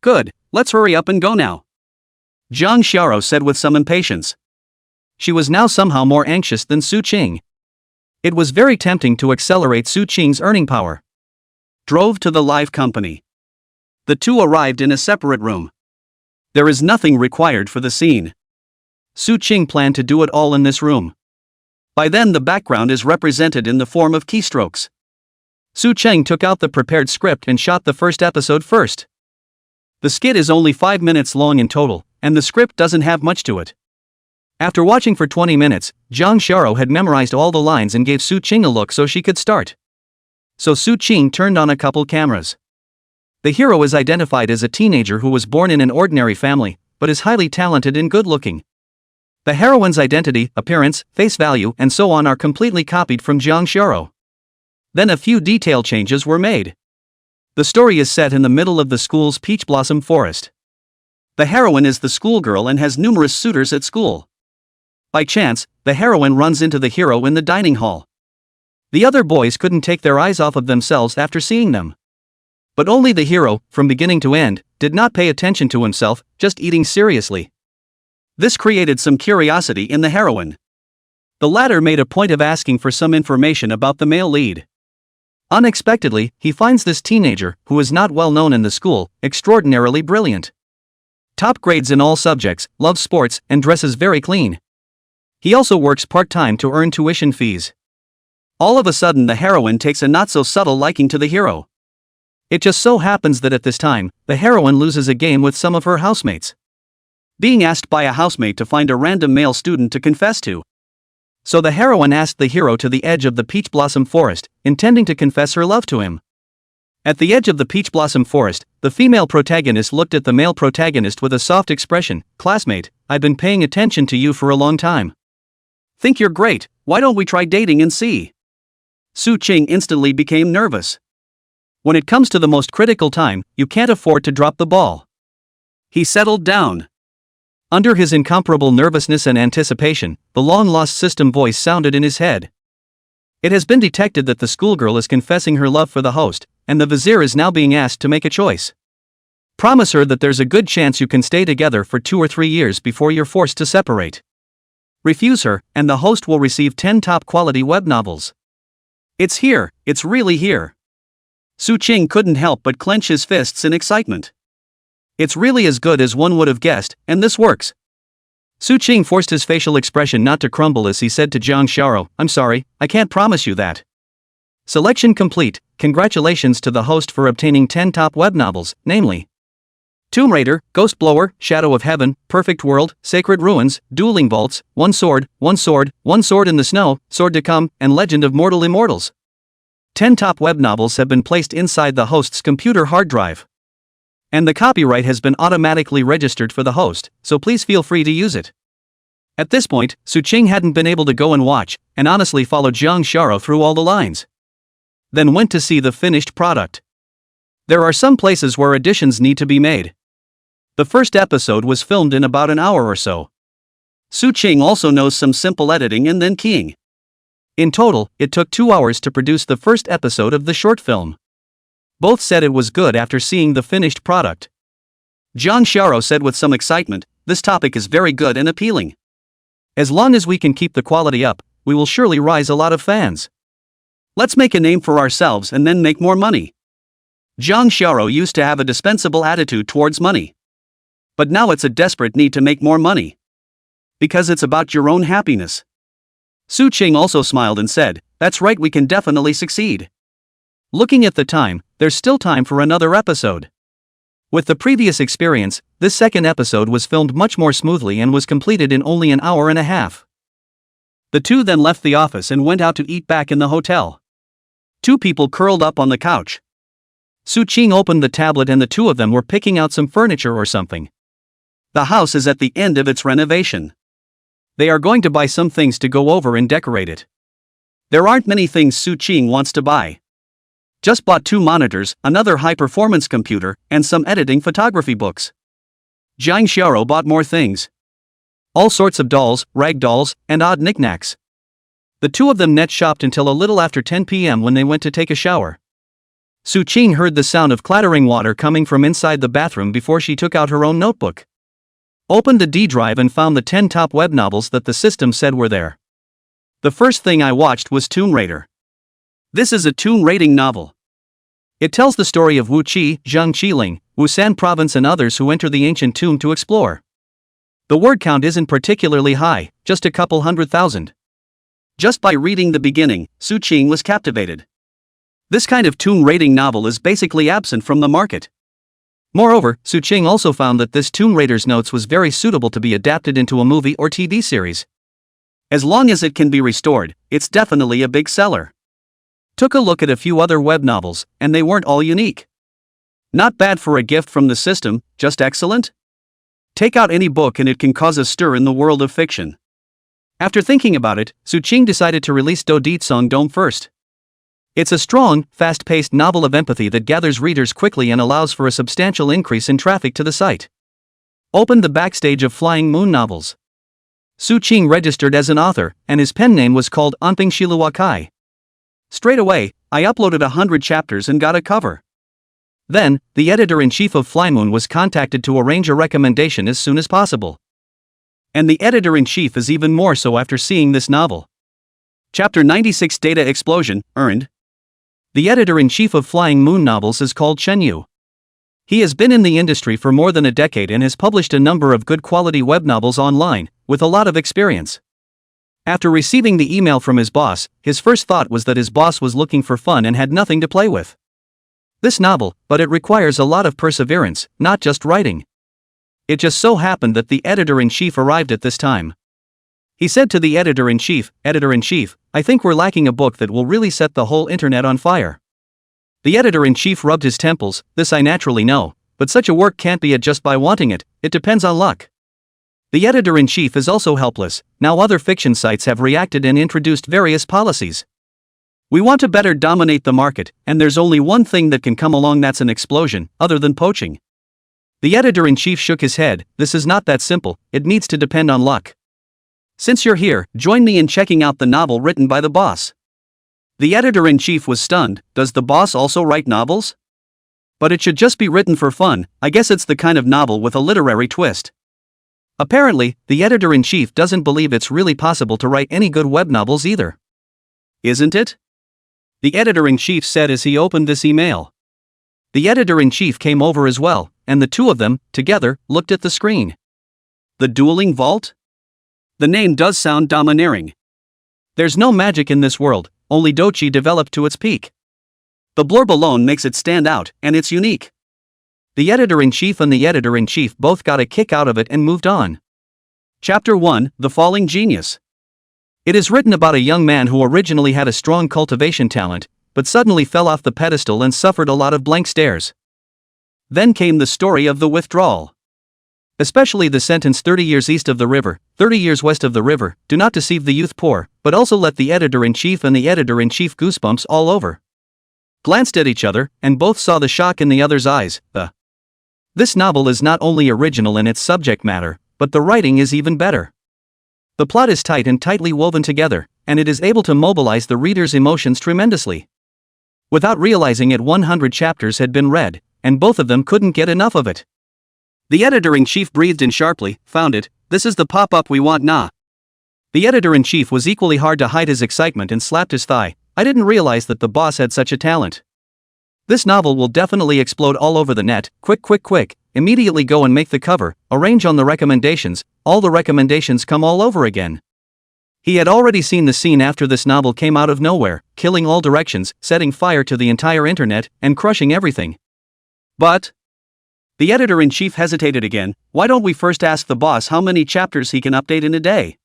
Good, let's hurry up and go now, Jang Shara said with some impatience. She was now somehow more anxious than Su Qing. It was very tempting to accelerate Su Qing's earning power. Drove to the live company. The two arrived in a separate room. There is nothing required for the scene. Su Qing planned to do it all in this room. By then the background is represented in the form of keystrokes. Su Qing took out the prepared script and shot the first episode first. The skit is only 5 minutes long in total, and the script doesn't have much to it. After watching for 20 minutes, Jang Shara had memorized all the lines and gave Su Qing a look so she could start. So Su Qing turned on a couple cameras. The hero is identified as a teenager who was born in an ordinary family, but is highly talented and good-looking. The heroine's identity, appearance, face value, and so on are completely copied from Jang Shara. Then a few detail changes were made. The story is set in the middle of the school's peach blossom forest. The heroine is the schoolgirl and has numerous suitors at school. By chance, the heroine runs into the hero in the dining hall. The other boys couldn't take their eyes off of themselves after seeing them. But only the hero, from beginning to end, did not pay attention to himself, just eating seriously. This created some curiosity in the heroine. The latter made a point of asking for some information about the male lead. Unexpectedly, he finds this teenager, who is not well known in the school, extraordinarily brilliant. Top grades in all subjects, loves sports, and dresses very clean. He also works part-time to earn tuition fees. All of a sudden the heroine takes a not-so-subtle liking to the hero. It just so happens that at this time, the heroine loses a game with some of her housemates. Being asked by a housemate to find a random male student to confess to. So the heroine asked the hero to the edge of the peach blossom forest, intending to confess her love to him. At the edge of the peach blossom forest, the female protagonist looked at the male protagonist with a soft expression. "Classmate, I've been paying attention to you for a long time. Think you're great, why don't we try dating and see?" Su Qing instantly became nervous. When it comes to the most critical time, you can't afford to drop the ball. He settled down. Under his incomparable nervousness and anticipation, the long-lost system voice sounded in his head. It has been detected that the schoolgirl is confessing her love for the host, and the vizier is now being asked to make a choice. Promise her that there's a good chance you can stay together for 2 or 3 years before you're forced to separate. Refuse her, and the host will receive 10 top-quality web novels. It's here, it's really here. Su Qing couldn't help but clench his fists in excitement. It's really as good as one would have guessed, and this works. Su Qing forced his facial expression not to crumble as he said to Jang Shara, "I'm sorry, I can't promise you that." Selection complete. Congratulations to the host for obtaining 10 top web novels, namely Tomb Raider, Ghost Blower, Shadow of Heaven, Perfect World, Sacred Ruins, Dueling Vaults, One Sword, One Sword, One Sword in the Snow, Sword to Come, and Legend of Mortal Immortals. 10 top web novels have been placed inside the host's computer hard drive. And the copyright has been automatically registered for the host, so please feel free to use it. At this point, Su Qing hadn't been able to go and watch, and honestly followed Jang Shara through all the lines. Then went to see the finished product. There are some places where additions need to be made. The first episode was filmed in about an hour or so. Su Qing also knows some simple editing and then keying. In total, it took 2 hours to produce the first episode of the short film. Both said it was good after seeing the finished product. Jang Shara said with some excitement, "This topic is very good and appealing. As long as we can keep the quality up, we will surely rise a lot of fans. Let's make a name for ourselves and then make more money." Jang Shara used to have a dispensable attitude towards money. But now it's a desperate need to make more money. Because it's about your own happiness. Su Qing also smiled and said, "That's right, we can definitely succeed." Looking at the time, there's still time for another episode. With the previous experience, this second episode was filmed much more smoothly and was completed in only an hour and a half. The two then left the office and went out to eat back in the hotel. 2 people curled up on the couch. Su Qing opened the tablet and the 2 of them were picking out some furniture or something. The house is at the end of its renovation. They are going to buy some things to go over and decorate it. There aren't many things Su Qing wants to buy. Just bought 2 monitors, another high-performance computer, and some editing photography books. Jang Shara bought more things. All sorts of dolls, rag dolls, and odd knickknacks. The two of them net shopped until a little after 10 p.m. when they went to take a shower. Su-ching heard the sound of clattering water coming from inside the bathroom before she took out her own notebook. Opened the D drive and found the 10 top web novels that the system said were there. The first thing I watched was Tomb Raider. This is a Tomb Raiding novel. It tells the story of Wu Qi, Zhang Qiling, Wusan province and others who enter the ancient tomb to explore. The word count isn't particularly high, just a couple 100,000. Just by reading the beginning, Su-ching was captivated. This kind of Tomb Raiding novel is basically absent from the market. Moreover, Su-ching also found that this Tomb Raider's notes was very suitable to be adapted into a movie or TV series. As long as it can be restored, it's definitely a big seller. Took a look at a few other web novels, and they weren't all unique. Not bad for a gift from the system, just excellent? Take out any book and it can cause a stir in the world of fiction. After thinking about it, Su-ching decided to release Do Dit Song Dome first. It's a strong, fast-paced novel of empathy that gathers readers quickly and allows for a substantial increase in traffic to the site. Opened the backstage of Flying Moon novels. Su-ching registered as an author, and his pen name was called Anping Shiluakai. Straight away, I uploaded 100 chapters and got a cover. Then, the editor-in-chief of Flymoon was contacted to arrange a recommendation as soon as possible. And the editor-in-chief is even more so after seeing this novel. Chapter 96 Data Explosion, earned. The editor-in-chief of Flying Moon novels is called Chen Yu. He has been in the industry for more than a decade and has published a number of good quality web novels online, with a lot of experience. After receiving the email from his boss, his first thought was that his boss was looking for fun and had nothing to play with. This novel, but it requires a lot of perseverance, not just writing. It just so happened that the editor-in-chief arrived at this time. He said to the editor-in-chief, "Editor-in-chief, I think we're lacking a book that will really set the whole internet on fire." The editor-in-chief rubbed his temples. "This I naturally know, but such a work can't be just by wanting it, it depends on luck." The editor-in-chief is also helpless. Now other fiction sites have reacted and introduced various policies. We want to better dominate the market, and there's only one thing that can come along, that's an explosion, other than poaching. The editor-in-chief shook his head. "This is not that simple, it needs to depend on luck. Since you're here, join me in checking out the novel written by the boss." The editor-in-chief was stunned. Does the boss also write novels? But it should just be written for fun. I guess it's the kind of novel with a literary twist. Apparently, the editor-in-chief doesn't believe it's really possible to write any good web novels either. Isn't it? The editor-in-chief said as he opened this email. The editor-in-chief came over as well, and the two of them, together, looked at the screen. The Dueling Vault? The name does sound domineering. There's no magic in this world, only dochi developed to its peak. The blurb alone makes it stand out, and it's unique. The editor-in-chief and the editor-in-chief both got a kick out of it and moved on. Chapter 1, The Falling Genius. It is written about a young man who originally had a strong cultivation talent, but suddenly fell off the pedestal and suffered a lot of blank stares. Then came the story of the withdrawal. Especially the sentence 30 years east of the river, 30 years west of the river, do not deceive the youth poor, but also let the editor-in-chief and the editor-in-chief goosebumps all over. Glanced at each other, and both saw the shock in the other's eyes. This novel is not only original in its subject matter, but the writing is even better. The plot is tight and tightly woven together, and it is able to mobilize the reader's emotions tremendously. Without realizing it, 100 chapters had been read, and both of them couldn't get enough of it. The editor-in-chief breathed in sharply. "Found it, this is the pop-up we want, nah." The editor-in-chief was equally hard to hide his excitement and slapped his thigh. "I didn't realize that the boss had such a talent. This novel will definitely explode all over the net. Quick, quick, quick, immediately go and make the cover, arrange on the recommendations, all the recommendations come all over again." He had already seen the scene after this novel came out of nowhere, killing all directions, setting fire to the entire internet, and crushing everything. But the editor-in-chief hesitated again. "Why don't we first ask the boss how many chapters he can update in a day?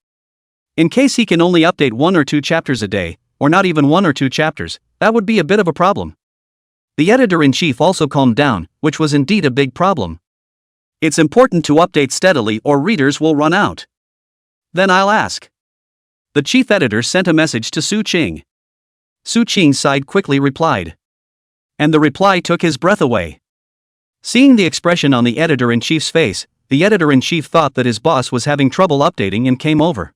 In case he can only update 1 or 2 chapters a day, or not even 1 or 2 chapters, that would be a bit of a problem." The editor-in-chief also calmed down, which was indeed a big problem. "It's important to update steadily or readers will run out." "Then I'll ask." The chief editor sent a message to Su-ching. Su-ching sighed, quickly replied. And the reply took his breath away. Seeing the expression on the editor-in-chief's face, the editor-in-chief thought that his boss was having trouble updating and came over.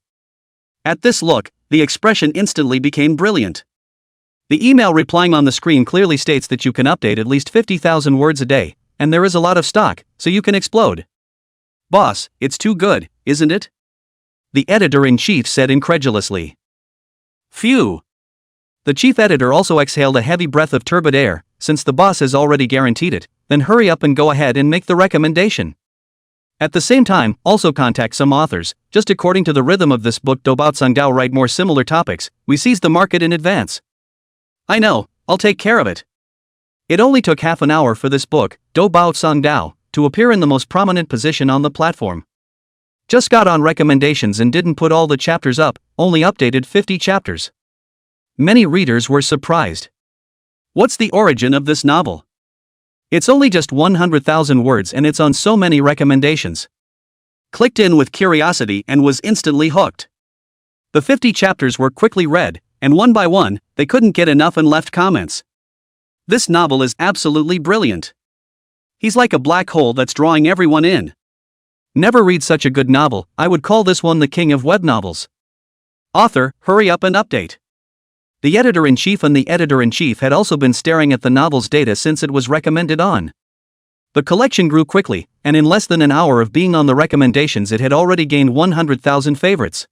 At this look, the expression instantly became brilliant. The email replying on the screen clearly states that you can update at least 50,000 words a day, and there is a lot of stock, so you can explode. Boss, it's too good, isn't it? The editor-in-chief said incredulously. Phew. The chief editor also exhaled a heavy breath of turbid air. Since the boss has already guaranteed it, then hurry up and go ahead and make the recommendation. At the same time, also contact some authors. Just according to the rhythm of this book, Dobao Sangdao write more similar topics. We seize the market in advance. I know, I'll take care of it. It only took half an hour for this book, Dobao Sangdao, to appear in the most prominent position on the platform. Just got on recommendations and didn't put all the chapters up, only updated 50 chapters. Many readers were surprised. What's the origin of this novel? It's only just 100,000 words and it's on so many recommendations. Clicked in with curiosity and was instantly hooked. The 50 chapters were quickly read, and one by one, they couldn't get enough and left comments. This novel is absolutely brilliant. He's like a black hole that's drawing everyone in. Never read such a good novel. I would call this one the king of web novels. Author, hurry up and update. The editor-in-chief and the editor-in-chief had also been staring at the novel's data since it was recommended on. The collection grew quickly, and in less than an hour of being on the recommendations it had already gained 100,000 favorites.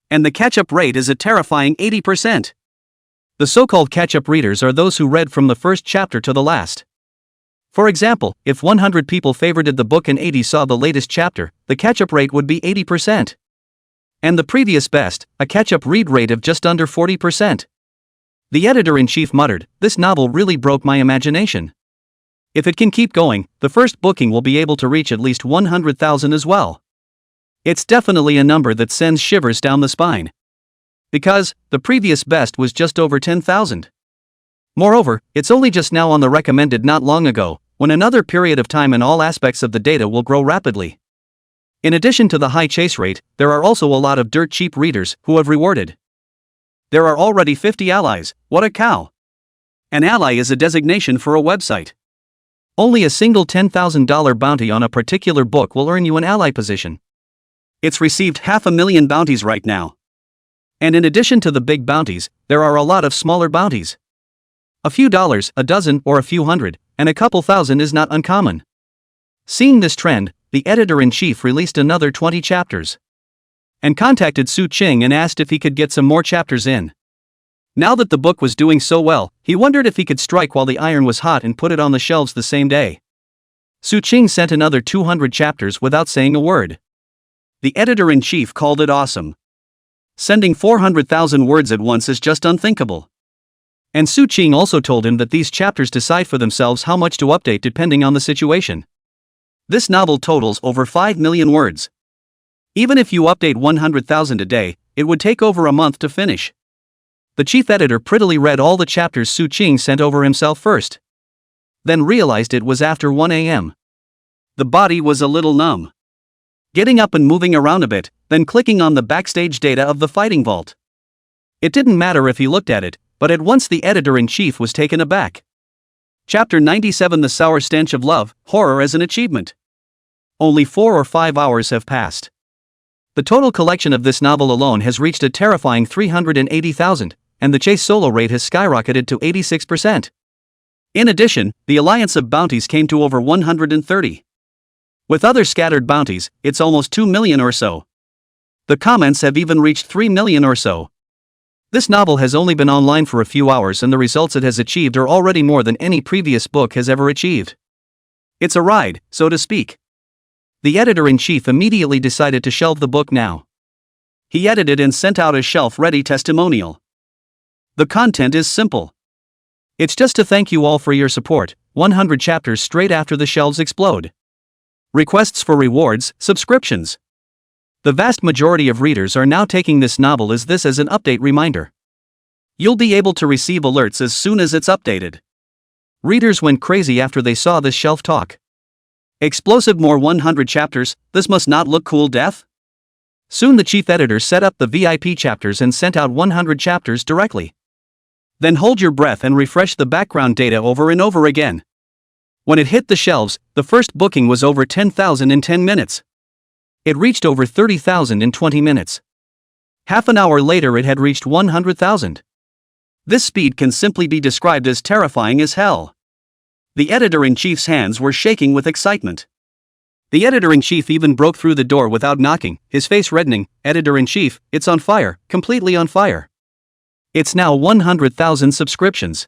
And the catch-up rate is a terrifying 80%. The so-called catch-up readers are those who read from the first chapter to the last. For example, if 100 people favorited the book and 80 saw the latest chapter, the catch-up rate would be 80%. And the previous best, a catch-up read rate of just under 40%. The editor-in-chief muttered, "This novel really broke my imagination. If it can keep going, the first booking will be able to reach at least 100,000 as well. It's definitely a number that sends shivers down the spine. Because, the previous best was just over 10,000. Moreover, it's only just now on the recommended not long ago, when another period of time and all aspects of the data will grow rapidly. In addition to the high chase rate, there are also a lot of dirt cheap readers who have rewarded. There are already 50 allies. What a cow! An ally is a designation for a website. Only a single $10,000 bounty on a particular book will earn you an ally position. It's received 500,000 bounties right now. And in addition to the big bounties, there are a lot of smaller bounties. A few dollars, a dozen, or a few hundred, and a couple thousand is not uncommon. Seeing this trend, the editor-in-chief released another 20 chapters. And contacted Su Qing and asked if he could get some more chapters in. Now that the book was doing so well, he wondered if he could strike while the iron was hot and put it on the shelves the same day. Su Qing sent another 200 chapters without saying a word. The editor-in-chief called it awesome. Sending 400,000 words at once is just unthinkable. And Su Qing also told him that these chapters decide for themselves how much to update depending on the situation. This novel totals over 5 million words. Even if you update 100,000 a day, it would take over a month to finish. The chief editor prettily read all the chapters Su Qing sent over himself first. Then realized it was after 1 a.m. The body was a little numb. Getting up and moving around a bit, then clicking on the backstage data of the fighting vault. It didn't matter if he looked at it, but at once the editor-in-chief was taken aback. Chapter 97, The Sour Stench of Love, Horror as an Achievement. Only 4 or 5 hours have passed. The total collection of this novel alone has reached a terrifying 380,000, and the chase solo rate has skyrocketed to 86%. In addition, the alliance of bounties came to over 130. With other scattered bounties, it's almost 2 million or so. The comments have even reached 3 million or so. This novel has only been online for a few hours and the results it has achieved are already more than any previous book has ever achieved. It's a ride, so to speak. The editor-in-chief immediately decided to shelve the book now. He edited and sent out a shelf-ready testimonial. The content is simple. It's just to thank you all for your support, 100 chapters straight after the shelves explode. Requests for rewards, subscriptions. The vast majority of readers are now taking this novel as an update reminder. You'll be able to receive alerts as soon as it's updated. Readers went crazy after they saw this shelf talk. Explosive more 100 chapters, this must not look cool, Death? Soon the chief editor set up the VIP chapters and sent out 100 chapters directly. Then hold your breath and refresh the background data over and over again. When it hit the shelves, the first booking was over 10,000 in 10 minutes. It reached over 30,000 in 20 minutes. Half an hour later it had reached 100,000. This speed can simply be described as terrifying as hell. The editor-in-chief's hands were shaking with excitement. The editor-in-chief even broke through the door without knocking, his face reddening. Editor-in-chief, it's on fire, completely on fire. It's now 100,000 subscriptions.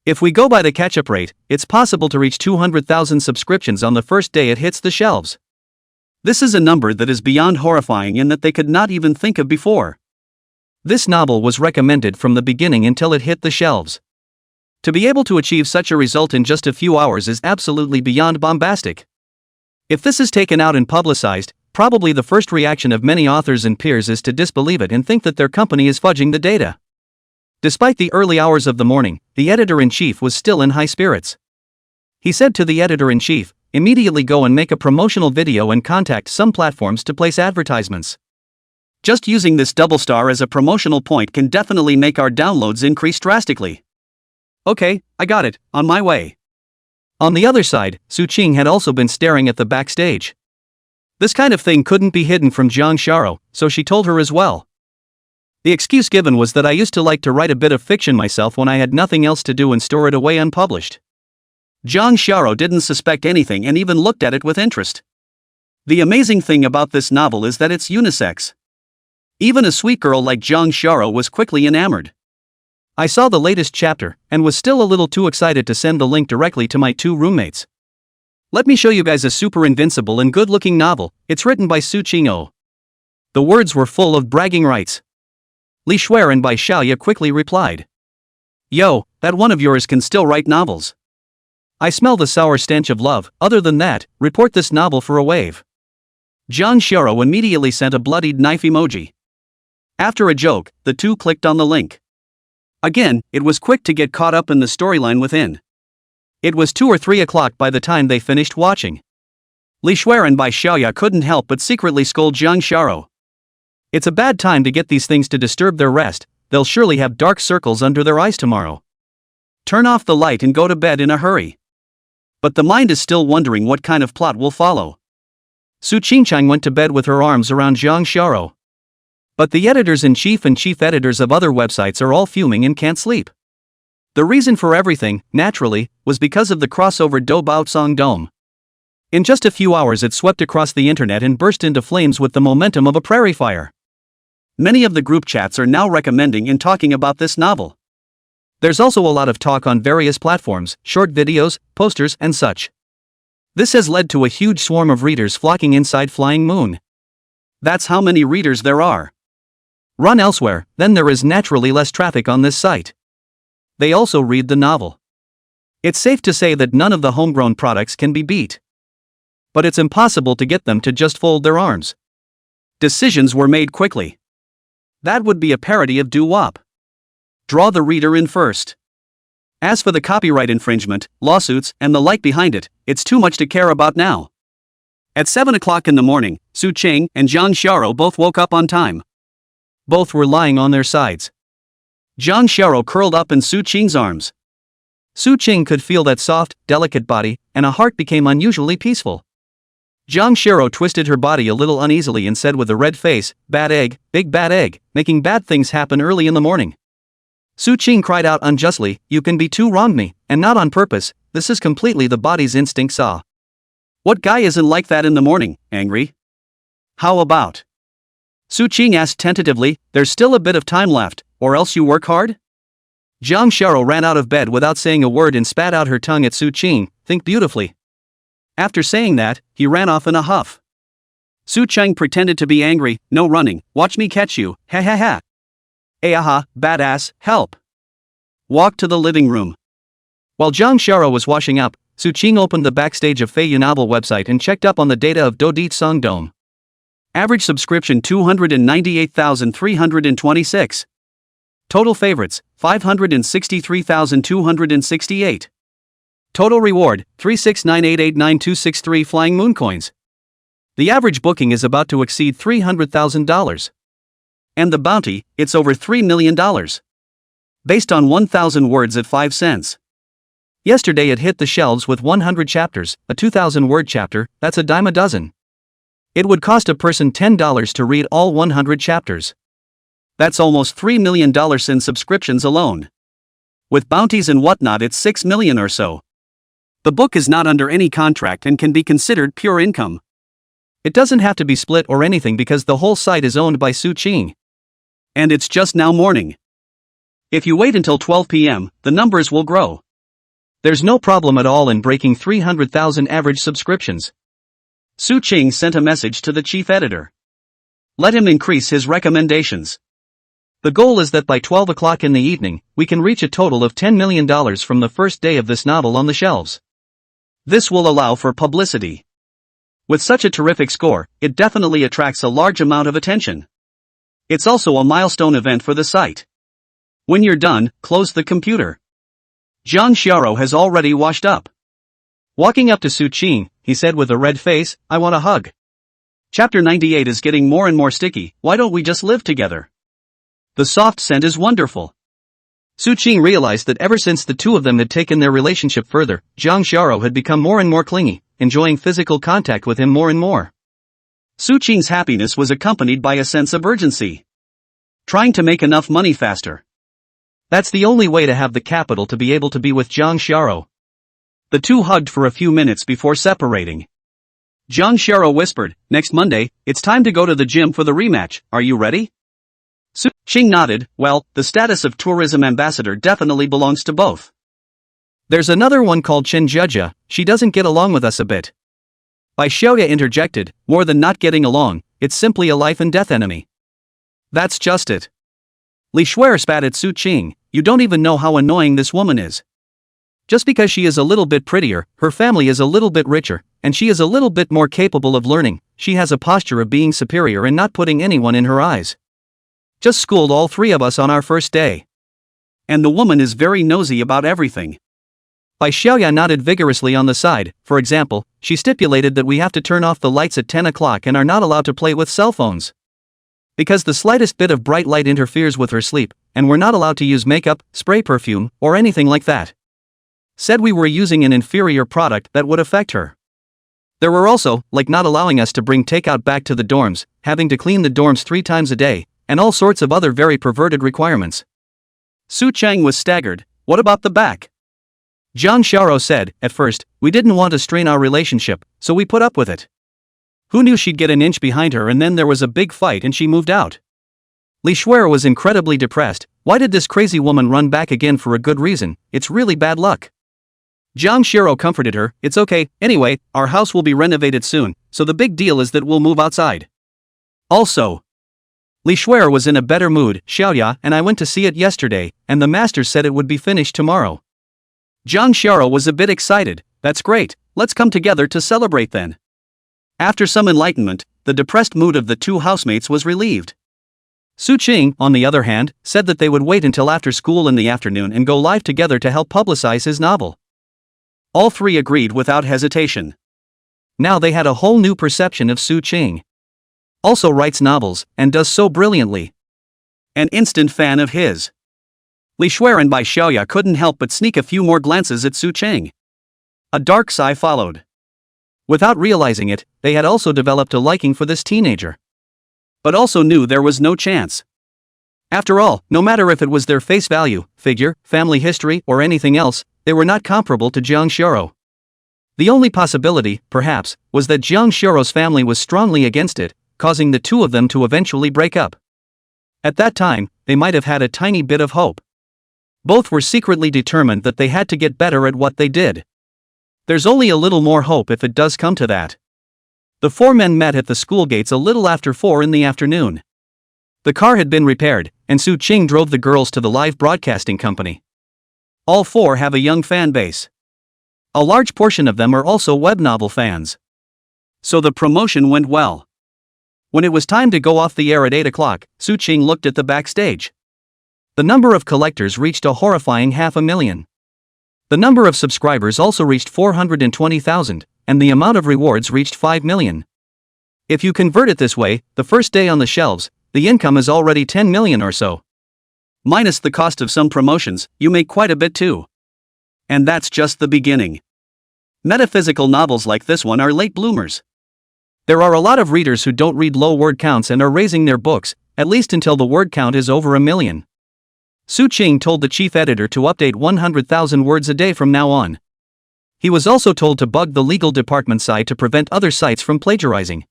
If we go by the catch-up rate, it's possible to reach 200,000 subscriptions on the first day it hits the shelves. This is a number that is beyond horrifying and that they could not even think of before. This novel was recommended from the beginning until it hit the shelves. To be able to achieve such a result in just a few hours is absolutely beyond bombastic. If this is taken out and publicized, probably the first reaction of many authors and peers is to disbelieve it and think that their company is fudging the data. Despite the early hours of the morning, the editor-in-chief was still in high spirits. He said to the editor-in-chief, "Immediately go and make a promotional video and contact some platforms to place advertisements. Just using this double star as a promotional point can definitely make our downloads increase drastically." "Okay, I got it, on my way." On the other side, Su-ching had also been staring at the backstage. This kind of thing couldn't be hidden from Jang Shara, so she told her as well. The excuse given was that I used to like to write a bit of fiction myself when I had nothing else to do and store it away unpublished. Jang Shara didn't suspect anything and even looked at it with interest. The amazing thing about this novel is that it's unisex. Even a sweet girl like Jang Shara was quickly enamored. I saw the latest chapter, and was still a little too excited to send the link directly to my 2 roommates. Let me show you guys a super invincible and good-looking novel. It's written by Su-ching. The words were full of bragging rights. Li Shuaren by Xiaoya quickly replied. "Yo, that one of yours can still write novels. I smell the sour stench of love. Other than that, report this novel for a wave." Jang Shara immediately sent a bloodied knife emoji. After a joke, the two clicked on the link. Again, it was quick to get caught up in the storyline within. It was 2 or 3 o'clock by the time they finished watching. Li Shuaren by Xiaoya couldn't help but secretly scold Jang Shara. "It's a bad time to get these things to disturb their rest. They'll surely have dark circles under their eyes tomorrow. Turn off the light and go to bed in a hurry." But the mind is still wondering what kind of plot will follow. Su-ching went to bed with her arms around Jang Shara. But the editors-in-chief and chief editors of other websites are all fuming and can't sleep. The reason for everything, naturally, was because of the crossover Do Bao Song Dome. In just a few hours it swept across the internet and burst into flames with the momentum of a prairie fire. Many of the group chats are now recommending and talking about this novel. There's also a lot of talk on various platforms, short videos, posters, and such. This has led to a huge swarm of readers flocking inside Flying Moon. That's how many readers there are. Run elsewhere, then there is naturally less traffic on this site. They also read the novel. It's safe to say that none of the homegrown products can be beat. But it's impossible to get them to just fold their arms. Decisions were made quickly. That would be a parody of doo-wop. Draw the reader in first. As for the copyright infringement, lawsuits, and the like behind it, it's too much to care about now. At 7 o'clock in the morning, Su-ching and Jang Shara both woke up on time. Both were lying on their sides. Jang Shara curled up in Su-ching's arms. Su-ching could feel that soft, delicate body, and a heart became unusually peaceful. Jang Shara twisted her body a little uneasily and said with a red face, "Bad egg, big bad egg, making bad things happen early in the morning." Su-ching cried out unjustly, "You can be too wronged me, and not on purpose, this is completely the body's instinct saw. What guy isn't like that in the morning, angry? How about?" Su-ching asked tentatively, "There's still a bit of time left, or else you work hard?" Jang Shara ran out of bed without saying a word and spat out her tongue at Su-ching, "Think beautifully." After saying that, he ran off in a huff. Su-ching pretended to be angry, "No running, watch me catch you, ha ha ha. Aha, badass, help." Walked to the living room. While Jang Shara was washing up, Su-ching opened the backstage of Fei Novel website and checked up on the data of Dodit Song Dome. Average subscription 298,326. Total favorites, 563,268. Total reward, 369889263 Flying Moon coins. The average booking is about to exceed $300,000. And the bounty, it's over $3 million. Based on 1,000 words at 5 cents. Yesterday it hit the shelves with 100 chapters, a 2,000-word chapter, that's a dime a dozen. It would cost a person $10 to read all 100 chapters. That's almost $3 million in subscriptions alone. With bounties and whatnot, it's $6 million or so. The book is not under any contract and can be considered pure income. It doesn't have to be split or anything because the whole site is owned by Su Ching. And it's just now morning. If you wait until 12 p.m., the numbers will grow. There's no problem at all in breaking 300,000 average subscriptions. Su Ching sent a message to the chief editor. Let him increase his recommendations. The goal is that by 12 o'clock in the evening, we can reach a total of $10 million from the first day of this novel on the shelves. This will allow for publicity. With such a terrific score, it definitely attracts a large amount of attention. It's also a milestone event for the site. When you're done, close the computer. Jang has already washed up. Walking up to Su Ching, he said with a red face, I want a hug. Chapter 98 is getting more and more sticky, why don't we just live together? The soft scent is wonderful. Su Ching realized that ever since the two of them had taken their relationship further, Jang had become more and more clingy, enjoying physical contact with him more and more. Su Ching's happiness was accompanied by a sense of urgency. Trying to make enough money faster. That's the only way to have the capital to be able to be with Jang. The two hugged for a few minutes before separating. Jang whispered, next Monday, it's time to go to the gym for the rematch, are you ready? Su Ching nodded, well, the status of tourism ambassador definitely belongs to both. There's another one called Chen Jia, she doesn't get along with us a bit. Bai Xiaoya interjected, more than not getting along, it's simply a life and death enemy. That's just it. Li Shuer spat at Su Ching, you don't even know how annoying this woman is. Just because she is a little bit prettier, her family is a little bit richer, and she is a little bit more capable of learning, she has a posture of being superior and not putting anyone in her eyes. Just schooled all three of us on our first day. And the woman is very nosy about everything. Bai Xiaoya nodded vigorously on the side, for example, she stipulated that we have to turn off the lights at 10 o'clock and are not allowed to play with cell phones. Because the slightest bit of bright light interferes with her sleep, and we're not allowed to use makeup, spray perfume, or anything like that. Said we were using an inferior product that would affect her. There were also, like not allowing us to bring takeout back to the dorms, having to clean the dorms 3 times a day, and all sorts of other very perverted requirements. Su Chang was staggered, what about the back? Jang said, at first, we didn't want to strain our relationship, so we put up with it. Who knew she'd get an inch behind her and then there was a big fight and she moved out. Li Shuer was incredibly depressed, why did this crazy woman run back again for a good reason, it's really bad luck. Jang comforted her, it's okay, anyway, our house will be renovated soon, so the big deal is that we'll move outside. Also, Li Shuer was in a better mood, Xiaoya and I went to see it yesterday, and the master said it would be finished tomorrow. Jang was a bit excited, that's great, let's come together to celebrate then. After some enlightenment, the depressed mood of the two housemates was relieved. Su Ching, on the other hand, said that they would wait until after school in the afternoon and go live together to help publicize his novel. All three agreed without hesitation. Now they had a whole new perception of Su Ching. Also writes novels, and does so brilliantly. An instant fan of his. Li Shuer and Bai Xiaoya couldn't help but sneak a few more glances at Su Ching. A dark sigh followed. Without realizing it, they had also developed a liking for this teenager. But also knew there was no chance. After all, no matter if it was their face value, figure, family history, or anything else, they were not comparable to Jang. The only possibility, perhaps, was that Jang's family was strongly against it, causing the two of them to eventually break up. At that time, they might have had a tiny bit of hope. Both were secretly determined that they had to get better at what they did. There's only a little more hope if it does come to that. The four men met at the school gates a little after 4 in the afternoon. The car had been repaired, and Su Ching drove the girls to the live broadcasting company. All 4 have a young fan base. A large portion of them are also web novel fans. So the promotion went well. When it was time to go off the air at 8 o'clock, Su Ching looked at the backstage. The number of collectors reached a horrifying 500,000. The number of subscribers also reached 420,000, and the amount of rewards reached 5 million. If you convert it this way, the first day on the shelves, the income is already 10 million or so. Minus the cost of some promotions, you make quite a bit too. And that's just the beginning. Metaphysical novels like this one are late bloomers. There are a lot of readers who don't read low word counts and are raising their books, at least until the word count is over 1 million. Su Qing told the chief editor to update 100,000 words a day from now on. He was also told to bug the legal department side to prevent other sites from plagiarizing.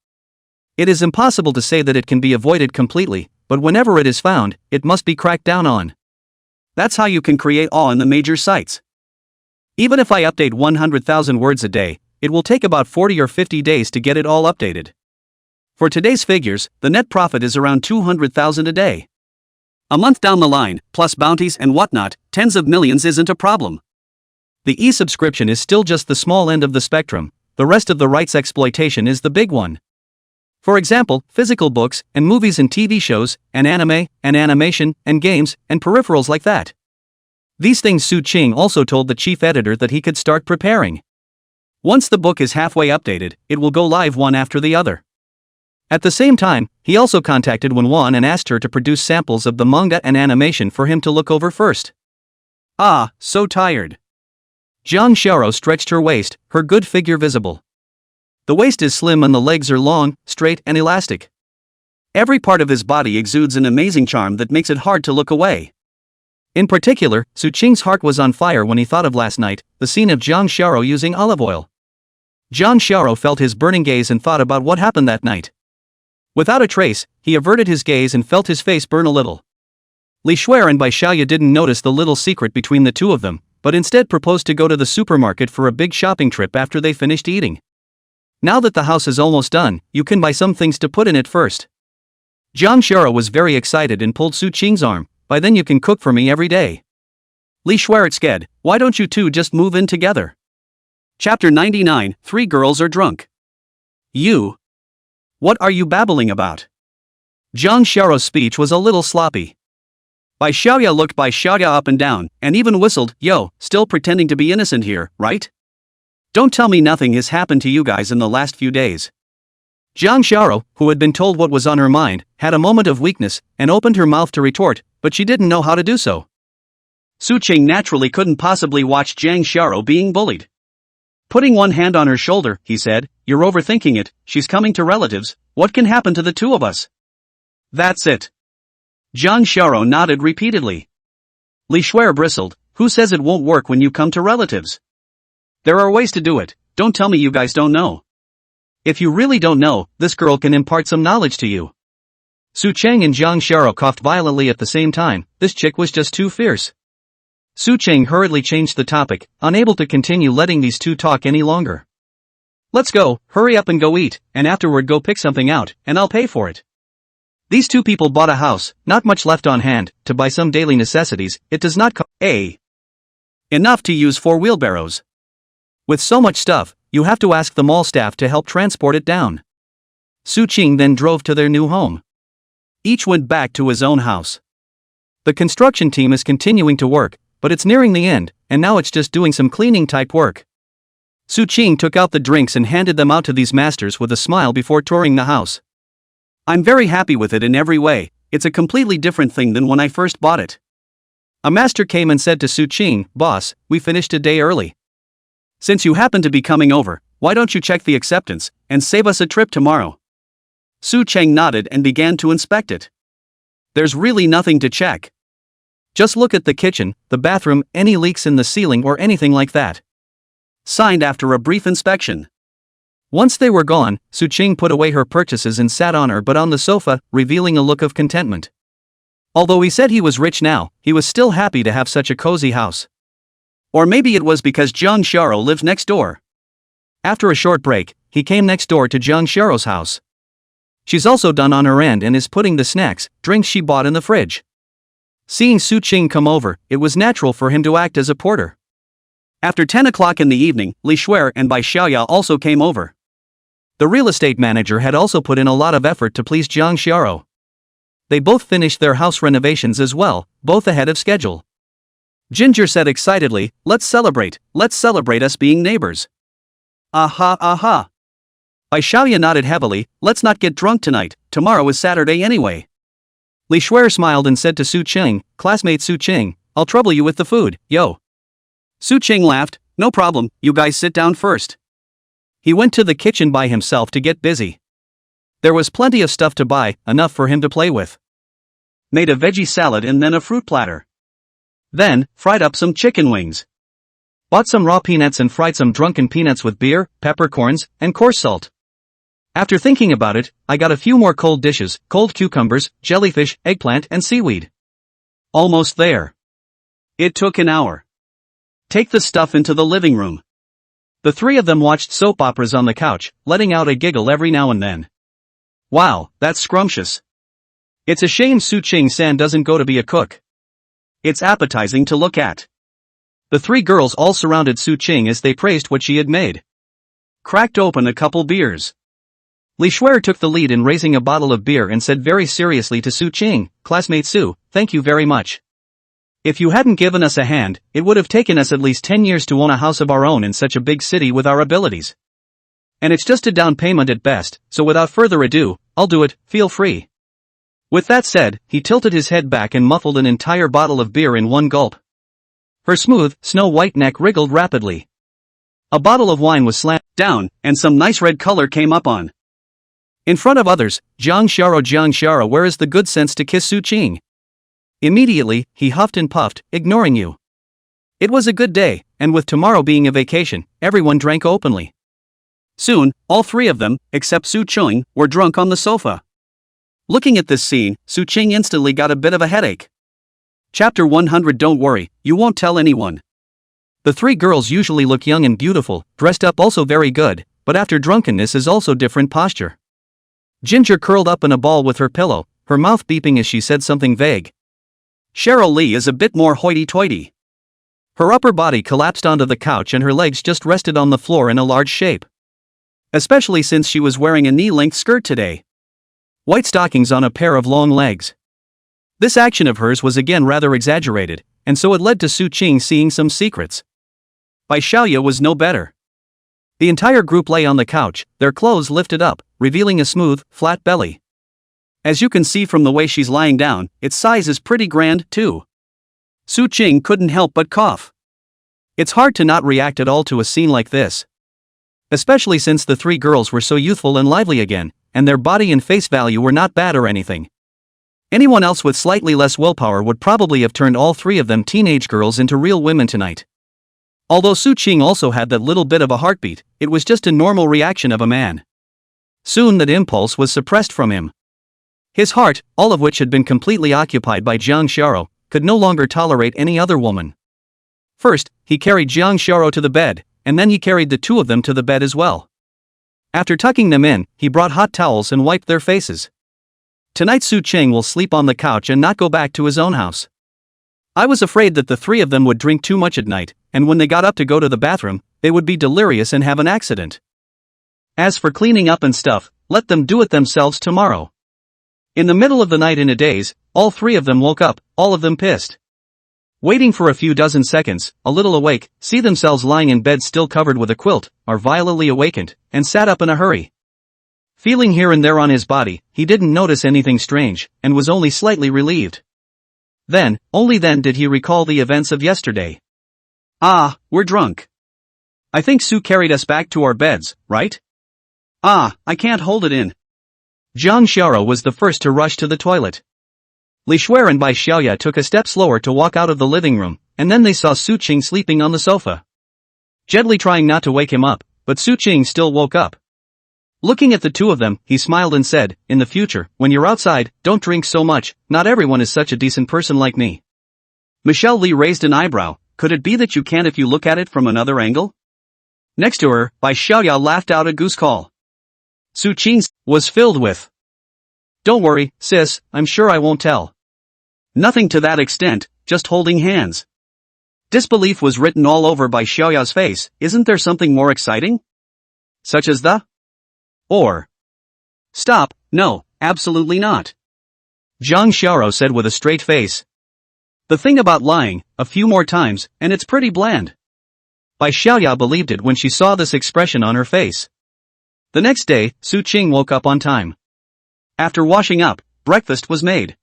It is impossible to say that it can be avoided completely, but whenever it is found, it must be cracked down on. That's how you can create awe in the major sites. Even if I update 100,000 words a day, it will take about 40 or 50 days to get it all updated. For today's figures, the net profit is around 200,000 a day. A month down the line, plus bounties and whatnot, tens of millions isn't a problem. The e-subscription is still just the small end of the spectrum, the rest of the rights exploitation is the big one. For example, physical books, and movies and TV shows, and anime, and animation, and games, and peripherals like that. These things Su Qing also told the chief editor that he could start preparing. Once the book is halfway updated, it will go live one after the other. At the same time, he also contacted Wan and asked her to produce samples of the manga and animation for him to look over first. Ah, so tired. Jang Shara stretched her waist, her good figure visible. The waist is slim and the legs are long, straight and elastic. Every part of his body exudes an amazing charm that makes it hard to look away. In particular, Su Qing's heart was on fire when he thought of last night, the scene of Jang Shara using olive oil. Jang Shara felt his burning gaze and thought about what happened that night. Without a trace, he averted his gaze and felt his face burn a little. Li Shuer and Bai Xiaoya didn't notice the little secret between the two of them, but instead proposed to go to the supermarket for a big shopping trip after they finished eating. Now that the house is almost done, you can buy some things to put in it first. Jang Shara was very excited and pulled Su Qing's arm. By then you can cook for me every day. Li Shuer sked, why don't you two just move in together? Chapter 99, 3 girls are drunk. You? What are you babbling about? Jang Shara's speech was a little sloppy. Bai Xiaoya looked Bai Xiaoya up and down, and even whistled, yo, still pretending to be innocent here, right? Don't tell me nothing has happened to you guys in the last few days. Jang Shara, who had been told what was on her mind, had a moment of weakness, and opened her mouth to retort, but she didn't know how to do so. Su Qing naturally couldn't possibly watch Jang Shara being bullied. Putting one hand on her shoulder, he said, you're overthinking it, she's coming to relatives, what can happen to the two of us? That's it. Jang Shara nodded repeatedly. Li Shuer bristled, who says it won't work when you come to relatives? There are ways to do it, don't tell me you guys don't know. If you really don't know, this girl can impart some knowledge to you. Su Qing and Jang Shara coughed violently at the same time, this chick was just too fierce. Su Qing hurriedly changed the topic, unable to continue letting these two talk any longer. Let's go, hurry up and go eat, and afterward go pick something out, and I'll pay for it. These two people bought a house, not much left on hand, to buy some daily necessities, it does not cost enough to use 4 wheelbarrows. With so much stuff, you have to ask the mall staff to help transport it down. Su Qing then drove to their new home. Each went back to his own house. The construction team is continuing to work, but it's nearing the end, and now it's just doing some cleaning type work. Su Qing took out the drinks and handed them out to these masters with a smile before touring the house. I'm very happy with it in every way, it's a completely different thing than when I first bought it. A master came and said to Su Qing, boss, we finished a day early. Since you happen to be coming over, why don't you check the acceptance, and save us a trip tomorrow? Su Qing nodded and began to inspect it. There's really nothing to check. Just look at the kitchen, the bathroom, any leaks in the ceiling or anything like that. Signed after a brief inspection. Once they were gone, Su Qing put away her purchases and sat on her butt on the sofa, revealing a look of contentment. Although he said he was rich now, he was still happy to have such a cozy house. Or maybe it was because Jang Shara lived next door. After a short break, he came next door to Jang Shara's house. She's also done on her end and is putting the snacks, drinks she bought in the fridge. Seeing Su Qing come over, it was natural for him to act as a porter. After 10 o'clock in the evening, Li Shuer and Bai Xiaoya also came over. The real estate manager had also put in a lot of effort to please Jang Shara. They both finished their house renovations as well, both ahead of schedule. Ginger said excitedly, let's celebrate us being neighbors. Aha aha. Bai Xiaoya nodded heavily, let's not get drunk tonight, tomorrow is Saturday anyway. Li Shuer smiled and said to Su Qing, "Classmate Su Qing, I'll trouble you with the food, yo." Su Qing laughed, "No problem, you guys sit down first." He went to the kitchen by himself to get busy. There was plenty of stuff to buy, enough for him to play with. Made a veggie salad and then a fruit platter. Then, fried up some chicken wings. Bought some raw peanuts and fried some drunken peanuts with beer, peppercorns, and coarse salt. After thinking about it, I got a few more cold dishes, cold cucumbers, jellyfish, eggplant and seaweed. Almost there. It took an hour. Take the stuff into the living room. The three of them watched soap operas on the couch, letting out a giggle every now and then. Wow, that's scrumptious. It's a shame Su Qing-san doesn't go to be a cook. It's appetizing to look at. The three girls all surrounded Su Qing as they praised what she had made. Cracked open a couple beers. Li Shuer took the lead in raising a bottle of beer and said very seriously to Su Qing, "Classmate Su, thank you very much. If you hadn't given us a hand, it would have taken us at least 10 years to own a house of our own in such a big city with our abilities. And it's just a down payment at best, so without further ado, I'll do it, feel free." With that said, he tilted his head back and muffled an entire bottle of beer in one gulp. Her smooth, snow-white neck wriggled rapidly. A bottle of wine was slammed down, and some nice red color came up on. In front of others, Jang Shara, where is the good sense to kiss Su Qing? Immediately, he huffed and puffed, ignoring you. It was a good day, and with tomorrow being a vacation, everyone drank openly. Soon, all three of them, except Su Qing, were drunk on the sofa. Looking at this scene, Su Qing instantly got a bit of a headache. Chapter 100. Don't worry, you won't tell anyone. The three girls usually look young and beautiful, dressed up also very good, but after drunkenness is also different posture. Ginger curled up in a ball with her pillow, her mouth beeping as she said something vague. Cheryl Lee is a bit more hoity-toity. Her upper body collapsed onto the couch and her legs just rested on the floor in a large shape. Especially since she was wearing a knee-length skirt today. White stockings on a pair of long legs. This action of hers was again rather exaggerated, and so it led to Su Qing seeing some secrets. Bai Xiaoya was no better. The entire group lay on the couch, their clothes lifted up, revealing a smooth, flat belly. As you can see from the way she's lying down, its size is pretty grand, too. Su Qing couldn't help but cough. It's hard to not react at all to a scene like this. Especially since the three girls were so youthful and lively again, and their body and face value were not bad or anything. Anyone else with slightly less willpower would probably have turned all three of them teenage girls into real women tonight. Although Su Qing also had that little bit of a heartbeat, it was just a normal reaction of a man. Soon that impulse was suppressed from him. His heart, all of which had been completely occupied by Jiang Xiao, could no longer tolerate any other woman. First, he carried Jiang Xiao to the bed, and then he carried the two of them to the bed as well. After tucking them in, he brought hot towels and wiped their faces. Tonight Su Qing will sleep on the couch and not go back to his own house. I was afraid that the three of them would drink too much at night, and when they got up to go to the bathroom, they would be delirious and have an accident. As for cleaning up and stuff, let them do it themselves tomorrow. In the middle of the night in a daze, all three of them woke up, all of them pissed. Waiting for a few dozen seconds, a little awake, see themselves lying in bed still covered with a quilt, are violently awakened, and sat up in a hurry. Feeling here and there on his body, he didn't notice anything strange, and was only slightly relieved. Then, only then did he recall the events of yesterday. Ah, we're drunk. I think Su carried us back to our beds, right? Ah, I can't hold it in. Jiang Xiao was the first to rush to the toilet. Li Shuer and Bai Xiaoya took a step slower to walk out of the living room, and then they saw Su Qing sleeping on the sofa. Gently trying not to wake him up, but Su Qing still woke up. Looking at the two of them, he smiled and said, "In the future, when you're outside, don't drink so much, not everyone is such a decent person like me." Michelle Lee raised an eyebrow. Could it be that you can't if you look at it from another angle? Next to her, Bai Xiaoya laughed out a goose call. Su Qing was filled with. "Don't worry, sis, I'm sure I won't tell." Nothing to that extent, just holding hands. Disbelief was written all over Bai Xiaoya's face. Isn't there something more exciting? Such as the? Or. Stop, no, absolutely not. Jiang Xiao said with a straight face. The thing about lying, a few more times, and it's pretty bland. Bai Xiaoya believed it when she saw this expression on her face. The next day, Su Qing woke up on time. After washing up, breakfast was made.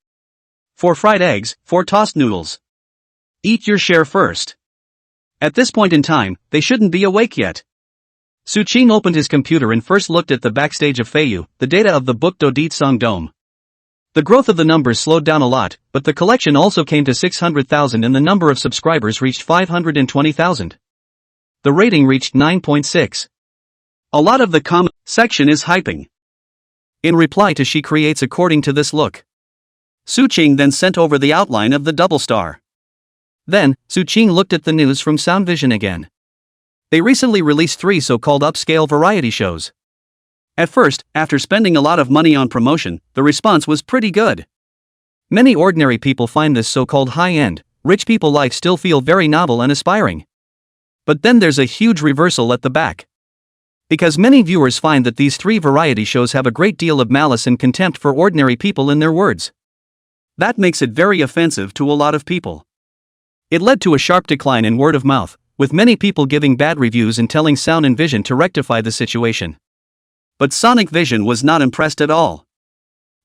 4 fried eggs, 4 tossed noodles. Eat your share first. At this point in time, they shouldn't be awake yet. Suching opened his computer and first looked at the backstage of Feiyu, the data of the book Dodit Song Dome. The growth of the numbers slowed down a lot, but the collection also came to 600,000 and the number of subscribers reached 520,000. The rating reached 9.6. A lot of the comment section is hyping. In reply to she creates according to this look. Suching then sent over the outline of the double star. Then, Suching looked at the news from Sound Vision again. They recently released 3 so-called upscale variety shows. At first, after spending a lot of money on promotion, the response was pretty good. Many ordinary people find this so-called high-end, rich people life still feel very novel and aspiring. But then there's a huge reversal at the back. Because many viewers find that these 3 variety shows have a great deal of malice and contempt for ordinary people in their words. That makes it very offensive to a lot of people. It led to a sharp decline in word of mouth, with many people giving bad reviews and telling Sound and Vision to rectify the situation. But Sonic Vision was not impressed at all.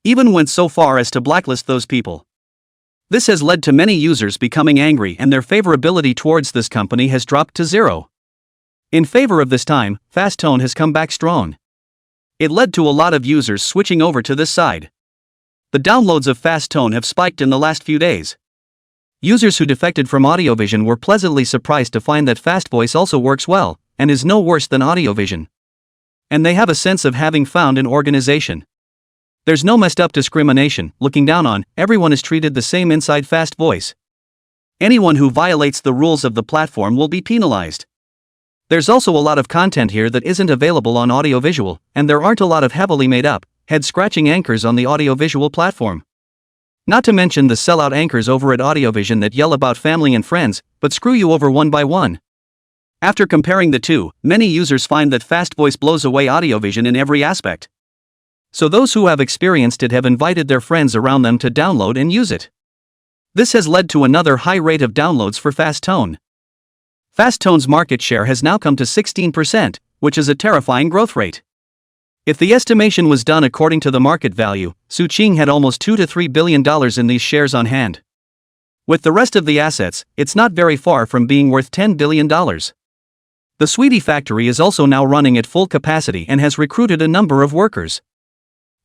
Even went so far as to blacklist those people. This has led to many users becoming angry and their favorability towards this company has dropped to 0. In favor of this time, Fast Tone has come back strong. It led to a lot of users switching over to this side. The downloads of Fast Tone have spiked in the last few days. Users who defected from Audiovision were pleasantly surprised to find that Fast Voice also works well, and is no worse than Audiovision. And they have a sense of having found an organization. There's no messed up discrimination, looking down on, everyone is treated the same inside Fast Voice. Anyone who violates the rules of the platform will be penalized. There's also a lot of content here that isn't available on audiovisual, and there aren't a lot of heavily made up, head-scratching anchors on the audiovisual platform. Not to mention the sellout anchors over at Audiovision that yell about family and friends, but screw you over one by one. After comparing the two, many users find that Fast Voice blows away Audiovision in every aspect. So those who have experienced it have invited their friends around them to download and use it. This has led to another high rate of downloads for Fast Tone. Fast Tone's market share has now come to 16%, which is a terrifying growth rate. If the estimation was done according to the market value, Suching had almost $2 to $3 billion in these shares on hand. With the rest of the assets, it's not very far from being worth $10 billion. The Sweetie factory is also now running at full capacity and has recruited a number of workers.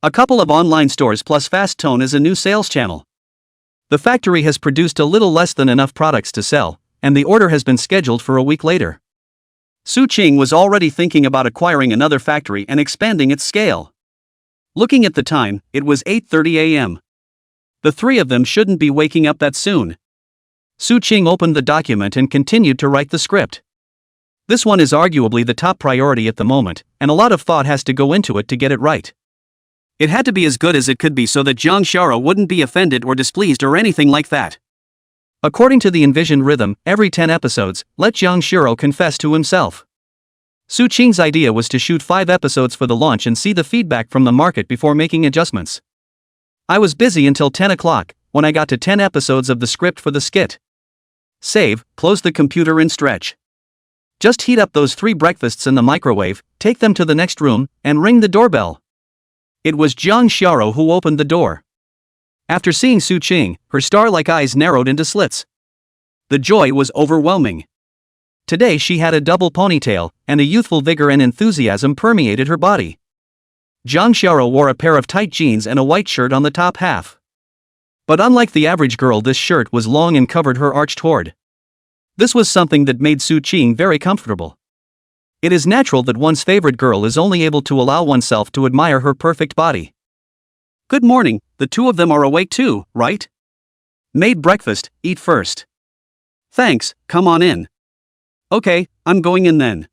A couple of online stores plus Fast Tone is a new sales channel. The factory has produced a little less than enough products to sell, and the order has been scheduled for a week later. Suching was already thinking about acquiring another factory and expanding its scale. Looking at the time, it was 8:30 a.m. The 3 of them shouldn't be waking up that soon. Suching opened the document and continued to write the script. This one is arguably the top priority at the moment, and a lot of thought has to go into it to get it right. It had to be as good as it could be so that Jang Shara wouldn't be offended or displeased or anything like that. According to the envisioned rhythm, every 10 episodes, let Jang Shiro confess to himself. Suching's idea was to shoot 5 episodes for the launch and see the feedback from the market before making adjustments. I was busy until 10 o'clock, when I got to 10 episodes of the script for the skit. Save, close the computer and stretch. Just heat up those 3 breakfasts in the microwave, take them to the next room, and ring the doorbell. It was Jang Xiao who opened the door. After seeing Suching, her star-like eyes narrowed into slits. The joy was overwhelming. Today she had a double ponytail, and a youthful vigor and enthusiasm permeated her body. Jang Xiao wore a pair of tight jeans and a white shirt on the top half. But unlike the average girl, this shirt was long and covered her arched hoard. This was something that made Suching very comfortable. It is natural that one's favorite girl is only able to allow oneself to admire her perfect body. Good morning, the 2 of them are awake too, right? Made breakfast, eat first. Thanks, come on in. Okay, I'm going in then.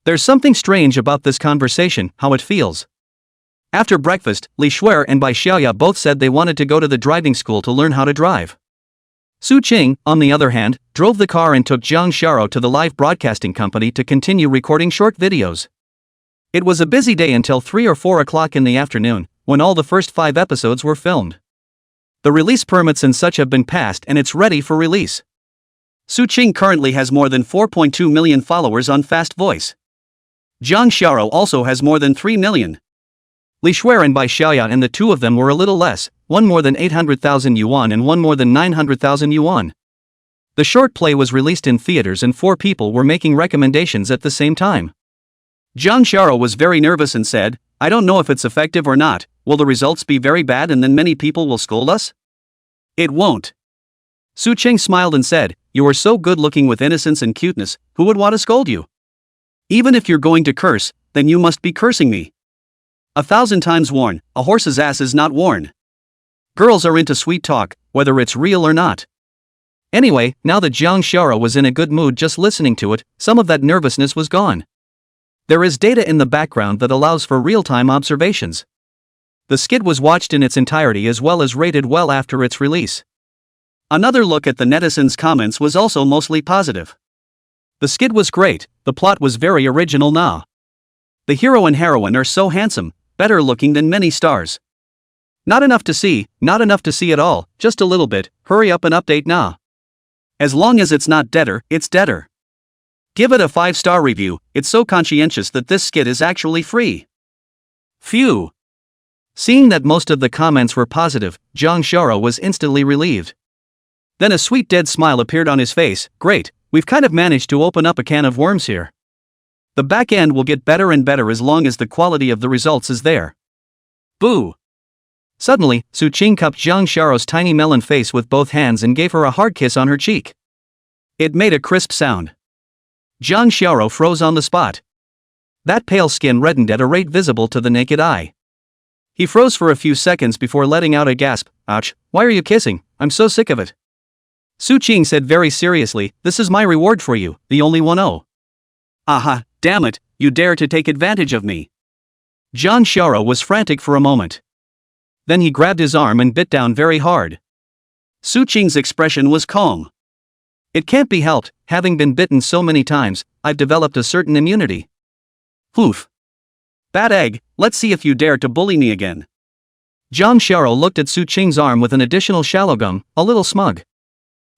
There's something strange about this conversation, how it feels. After breakfast, Li Shuer and Bai Xiaoya both said they wanted to go to the driving school to learn how to drive. Suching, on the other hand, drove the car and took Jang Xiao to the live broadcasting company to continue recording short videos. It was a busy day until 3 or 4 o'clock in the afternoon, when all the first 5 episodes were filmed. The release permits and such have been passed and it's ready for release. Suching currently has more than 4.2 million followers on Fast Voice. Jang Xiao also has more than 3 million. Li Shuer and Bai Xiaoya and the 2 of them were a little less, one more than 800,000 yuan and one more than 900,000 yuan. The short play was released in theaters and 4 people were making recommendations at the same time. Jang Shara was very nervous and said, "I don't know if it's effective or not. Will the results be very bad and then many people will scold us?" "It won't." Su Cheng smiled and said, "You are so good looking with innocence and cuteness, who would want to scold you? Even if you're going to curse, then you must be cursing me. 1,000 times worn, a horse's ass is not worn." Girls are into sweet talk, whether it's real or not. Anyway, now that Jang Shara was in a good mood just listening to it, some of that nervousness was gone. There is data in the background that allows for real-time observations. The skit was watched in its entirety as well as rated well after its release. Another look at the netizens' comments was also mostly positive. The skit was great, the plot was very original nah. The hero and heroine are so handsome, better looking than many stars. Not enough to see at all, just a little bit, hurry up and update nah. As long as it's not deader, it's deader. Give it a 5-star review, it's so conscientious that this skit is actually free. Phew. Seeing that most of the comments were positive, Jang Shara was instantly relieved. Then a sweet dead smile appeared on his face. Great, we've kind of managed to open up a can of worms here. The back end will get better and better as long as the quality of the results is there. Boo. Suddenly, Su Ching cupped Jang Shara's tiny melon face with both hands and gave her a hard kiss on her cheek. It made a crisp sound. Jang Shara froze on the spot. That pale skin reddened at a rate visible to the naked eye. He froze for a few seconds before letting out a gasp. Ouch, why are you kissing? I'm so sick of it. Su Ching said very seriously, "This is my reward for you, the only one oh." Aha, damn it, you dare to take advantage of me. Jang Shara was frantic for a moment. Then he grabbed his arm and bit down very hard. Su Ching's expression was calm. "It can't be helped, having been bitten so many times, I've developed a certain immunity." Poof. Bad egg, let's see if you dare to bully me again. Jang Shara looked at Su Ching's arm with an additional shallow gum, a little smug.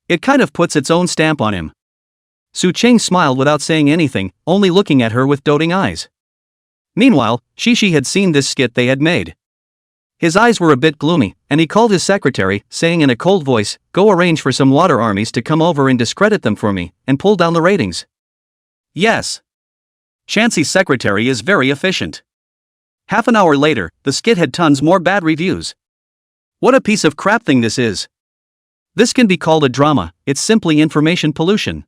It kind of puts its own stamp on him. Su Ching smiled without saying anything, only looking at her with doting eyes. Meanwhile, Shishi had seen this skit they had made. His eyes were a bit gloomy, and he called his secretary, saying in a cold voice, "Go arrange for some water armies to come over and discredit them for me, and pull down the ratings." Yes. Chansey's secretary is very efficient. Half an hour later, the skit had tons more bad reviews. What a piece of crap thing this is. This can be called a drama, it's simply information pollution.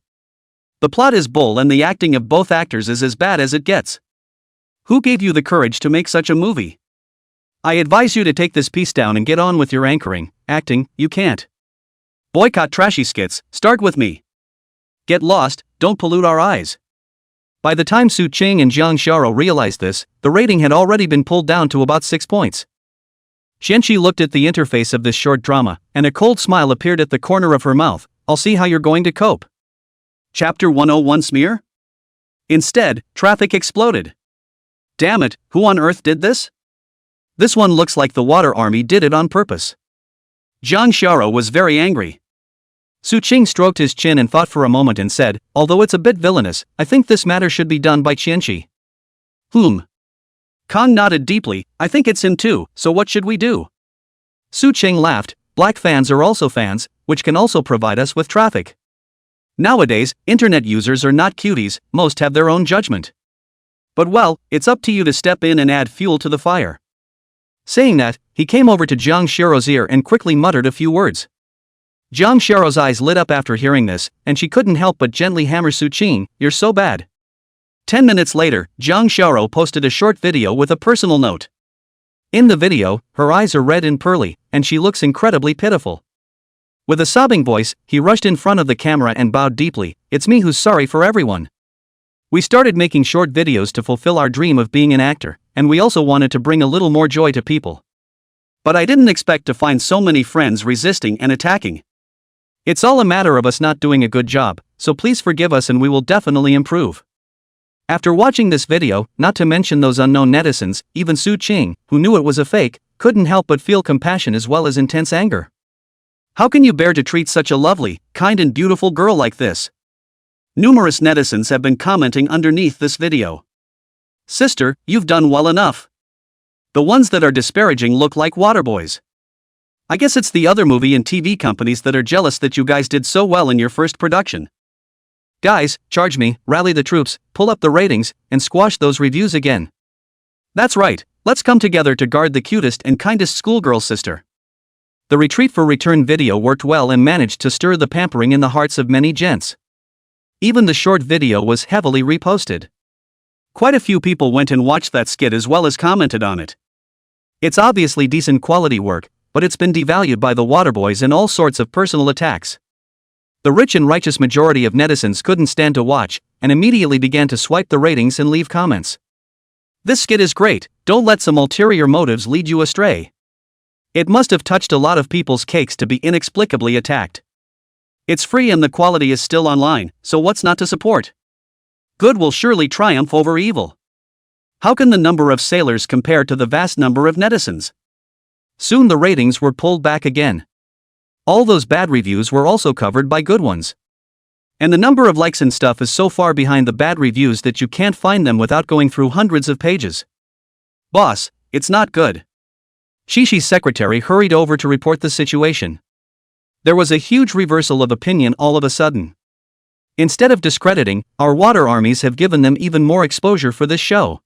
The plot is bull and the acting of both actors is as bad as it gets. Who gave you the courage to make such a movie? I advise you to take this piece down and get on with your anchoring. Acting, you can't. Boycott trashy skits, start with me. Get lost, don't pollute our eyes. By the time Su Ching and Jang Shara realized this, the rating had already been pulled down to about 6 points. Xianqi looked at the interface of this short drama, and a cold smile appeared at the corner of her mouth. I'll see how you're going to cope. Chapter 101 Smear? Instead, traffic exploded. Damn it, who on earth did this? This one looks like the water army did it on purpose. Jang Shara was very angry. Su Ching stroked his chin and thought for a moment and said, "Although it's a bit villainous, I think this matter should be done by Qianqi." Kang nodded deeply. "I think it's him too, so what should we do?" Su Ching laughed. "Black fans are also fans, which can also provide us with traffic. Nowadays, internet users are not cuties, most have their own judgment. But well, it's up to you to step in and add fuel to the fire." Saying that, he came over to Jang Shara's ear and quickly muttered a few words. Jang Shara's eyes lit up after hearing this, and she couldn't help but gently hammer Su Ching, "You're so bad." 10 minutes later, Jang Shara posted a short video with a personal note. In the video, her eyes are red and pearly, and she looks incredibly pitiful. With a sobbing voice, he rushed in front of the camera and bowed deeply. "It's me who's sorry for everyone. We started making short videos to fulfill our dream of being an actor, and we also wanted to bring a little more joy to people. But I didn't expect to find so many friends resisting and attacking. It's all a matter of us not doing a good job, so please forgive us and we will definitely improve." After watching this video, not to mention those unknown netizens, even Su Ching, who knew it was a fake, couldn't help but feel compassion as well as intense anger. How can you bear to treat such a lovely, kind and beautiful girl like this? Numerous netizens have been commenting underneath this video. "Sister, you've done well enough. The ones that are disparaging look like waterboys. I guess it's the other movie and TV companies that are jealous that you guys did so well in your first production. Guys, charge me, rally the troops, pull up the ratings, and squash those reviews again. That's right, let's come together to guard the cutest and kindest schoolgirl sister. The retreat for return video worked well and managed to stir the pampering in the hearts of many gents. Even the short video was heavily reposted. Quite a few people went and watched that skit as well as commented on it. It's obviously decent quality work, but it's been devalued by the Waterboys and all sorts of personal attacks. The rich and righteous majority of netizens couldn't stand to watch, and immediately began to swipe the ratings and leave comments. This skit is great, don't let some ulterior motives lead you astray. It must have touched a lot of people's cakes to be inexplicably attacked. It's free and the quality is still online, so what's not to support? Good will surely triumph over evil. How can the number of sailors compare to the vast number of netizens? Soon the ratings were pulled back again. All those bad reviews were also covered by good ones. And the number of likes and stuff is so far behind the bad reviews that you can't find them without going through hundreds of pages. Boss, it's not good. Shishi's secretary hurried over to report the situation. There was a huge reversal of opinion all of a sudden. Instead of discrediting, our water armies have given them even more exposure for this show.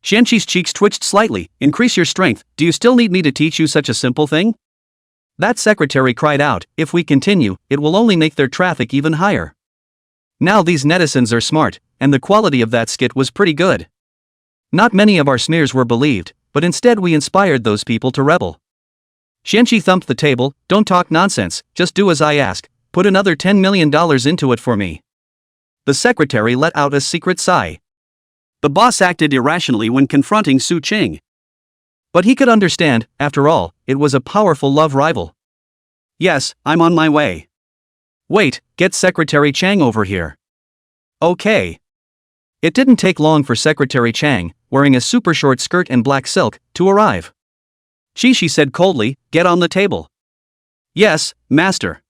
Xianqi's cheeks twitched slightly. Increase your strength, do you still need me to teach you such a simple thing? That secretary cried out, if we continue, it will only make their traffic even higher. Now these netizens are smart, and the quality of that skit was pretty good. Not many of our smears were believed, but instead we inspired those people to rebel. Xianqi thumped the table, don't talk nonsense, just do as I ask, put another $10 million into it for me. The secretary let out a secret sigh. The boss acted irrationally when confronting Su Qing. But he could understand, after all, it was a powerful love rival. Yes, I'm on my way. Wait, get Secretary Chang over here. Okay. It didn't take long for Secretary Chang, wearing a super short skirt and black silk, to arrive. Shishi said coldly, get on the table. Yes, master.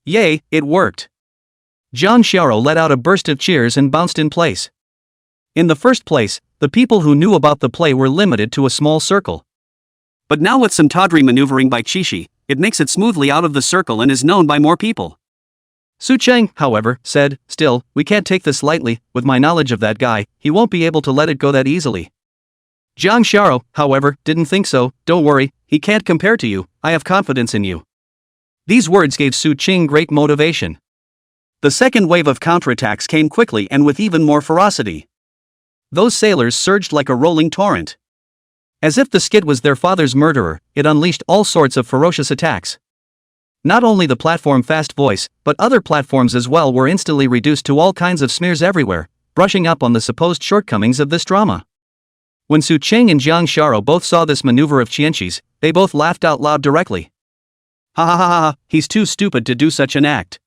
Yay, it worked. John Xiao let out a burst of cheers and bounced in place. In the first place, the people who knew about the play were limited to a small circle. But now with some tawdry maneuvering by Shishi, it makes it smoothly out of the circle and is known by more people. Su Cheng, however, said, still, we can't take this lightly, with my knowledge of that guy, he won't be able to let it go that easily. Jang Xiao, however, didn't think so, don't worry, he can't compare to you, I have confidence in you. These words gave Su Qing great motivation. The second wave of counterattacks came quickly and with even more ferocity. Those sailors surged like a rolling torrent. As if the skit was their father's murderer, it unleashed all sorts of ferocious attacks. Not only the platform Fast Voice, but other platforms as well were instantly reduced to all kinds of smears everywhere, brushing up on the supposed shortcomings of this drama. When Su Qing and Jiang Xiao both saw this maneuver of Qianqi's, they both laughed out loud directly. Ha ha ha ha, he's too stupid to do such an act.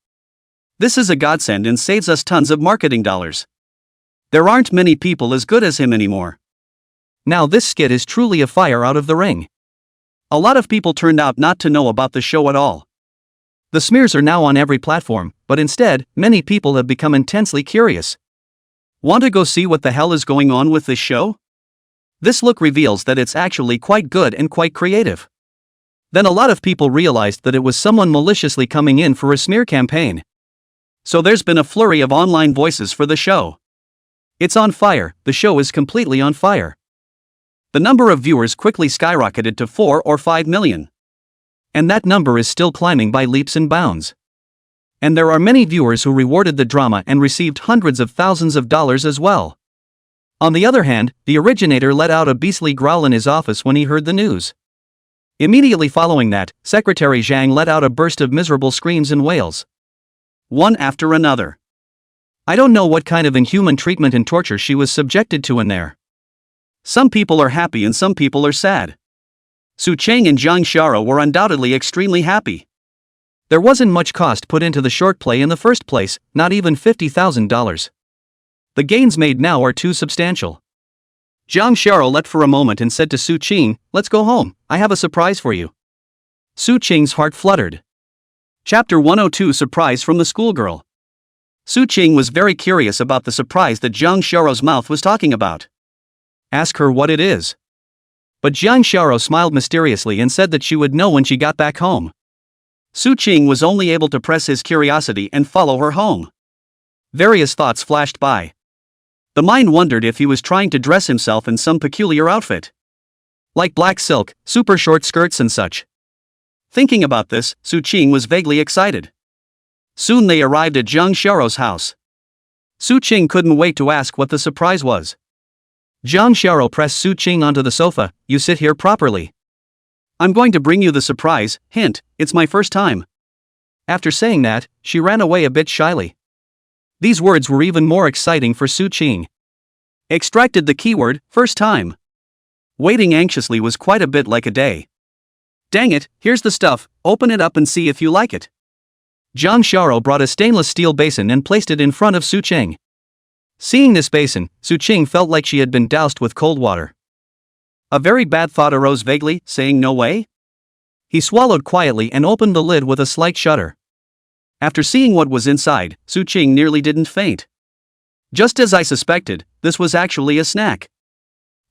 This is a godsend and saves us tons of marketing dollars. There aren't many people as good as him anymore. Now this skit is truly a fire out of the ring. A lot of people turned out not to know about the show at all. The smears are now on every platform, but instead, many people have become intensely curious. Want to go see what the hell is going on with this show? This look reveals that it's actually quite good and quite creative. Then a lot of people realized that it was someone maliciously coming in for a smear campaign. So there's been a flurry of online voices for the show. It's on fire, the show is completely on fire. The number of viewers quickly skyrocketed to 4 or 5 million. And that number is still climbing by leaps and bounds. And there are many viewers who rewarded the drama and received hundreds of thousands of dollars as well. On the other hand, the originator let out a beastly growl in his office when he heard the news. Immediately following that, Secretary Zhang let out a burst of miserable screams and wails. One after another. I don't know what kind of inhuman treatment and torture she was subjected to in there. Some people are happy and some people are sad. Su Cheng and Jiang Xiao were undoubtedly extremely happy. There wasn't much cost put into the short play in the first place, not even $50,000. The gains made now are too substantial. Jiang Xiao leapt for a moment and said to Su Qing, let's go home, I have a surprise for you. Su Qing's heart fluttered. Chapter 102 Surprise from the Schoolgirl. Su Qing was very curious about the surprise that Jiang Xiao's mouth was talking about. Ask her what it is. But Jiang Xiao smiled mysteriously and said that she would know when she got back home. Su Qing was only able to press his curiosity and follow her home. Various thoughts flashed by. The mind wondered if he was trying to dress himself in some peculiar outfit, like black silk, super short skirts and such. Thinking about this, Su Qing was vaguely excited. Soon they arrived at Jiang Xiao's house. Su Qing couldn't wait to ask what the surprise was. Jiang Xiao pressed Su Qing onto the sofa. "You sit here properly. I'm going to bring you the surprise, hint, it's my first time." After saying that, she ran away a bit shyly. These words were even more exciting for Su Qing. Extracted the keyword, first time. Waiting anxiously was quite a bit like a day. "Dang it, here's the stuff, open it up and see if you like it." Jiang Xiao brought a stainless steel basin and placed it in front of Su Qing. Seeing this basin, Su Qing felt like she had been doused with cold water. A very bad thought arose vaguely, saying no way? He swallowed quietly and opened the lid with a slight shudder. After seeing what was inside, Su Qing nearly didn't faint. Just as I suspected, this was actually a snack.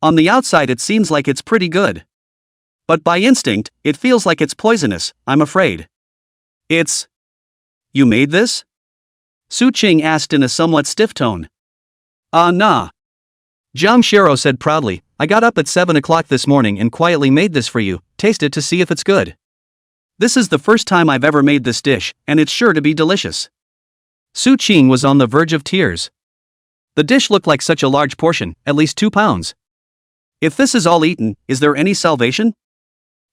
On the outside it seems like it's pretty good. But by instinct, it feels like it's poisonous, I'm afraid. It's... You made this? Su Qing asked in a somewhat stiff tone. Nah. Jiang Xiao said proudly, "I got up at 7 o'clock this morning and quietly made this for you, taste it to see if it's good. This is the first time I've ever made this dish, and it's sure to be delicious." Su Qing was on the verge of tears. The dish looked like such a large portion, at least 2 pounds. If this is all eaten, is there any salvation?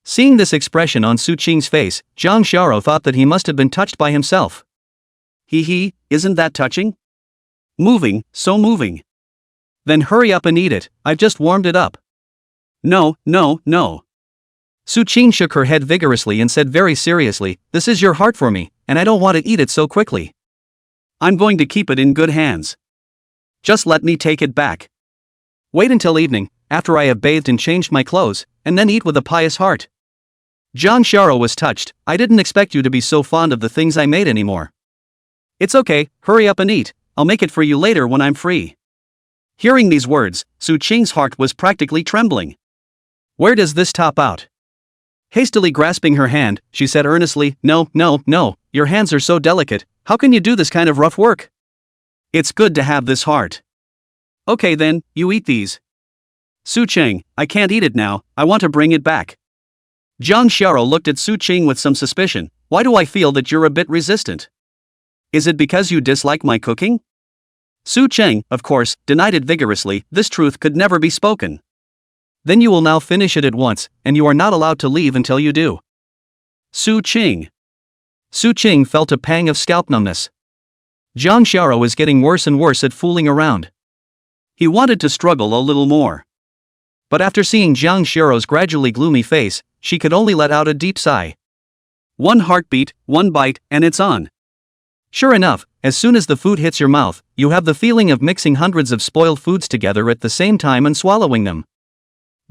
Seeing this expression on Su Qing's face, Jiang Xiao thought that he must have been touched by himself. Hee, isn't that touching? Moving, so moving. Then hurry up and eat it, I've just warmed it up. No. Su Qing shook her head vigorously and said very seriously, "This is your heart for me, and I don't want to eat it so quickly. I'm going to keep it in good hands. Just let me take it back. Wait until evening, after I have bathed and changed my clothes, and then eat with a pious heart." Jiang Xiao was touched. "I didn't expect you to be so fond of the things I made anymore." "It's okay, hurry up and eat, I'll make it for you later when I'm free." Hearing these words, Su Qing's heart was practically trembling. "Where does this top out?" Hastily grasping her hand, she said earnestly, No, your hands are so delicate, how can you do this kind of rough work? It's good to have this heart. Okay then, you eat these. Su Qing, I can't eat it now, I want to bring it back. Jiang Xiao looked at Su Qing with some suspicion. Why do I feel that you're a bit resistant? Is it because you dislike my cooking? Su Qing, of course, denied it vigorously. This truth could never be spoken. Then you will now finish it at once, and you are not allowed to leave until you do. Su Qing. Su Qing felt a pang of scalp numbness. Jiang Xiao was getting worse and worse at fooling around. He wanted to struggle a little more. But after seeing Jiang Xiao's gradually gloomy face, she could only let out a deep sigh. One heartbeat, one bite, and it's on. Sure enough, as soon as the food hits your mouth, you have the feeling of mixing hundreds of spoiled foods together at the same time and swallowing them.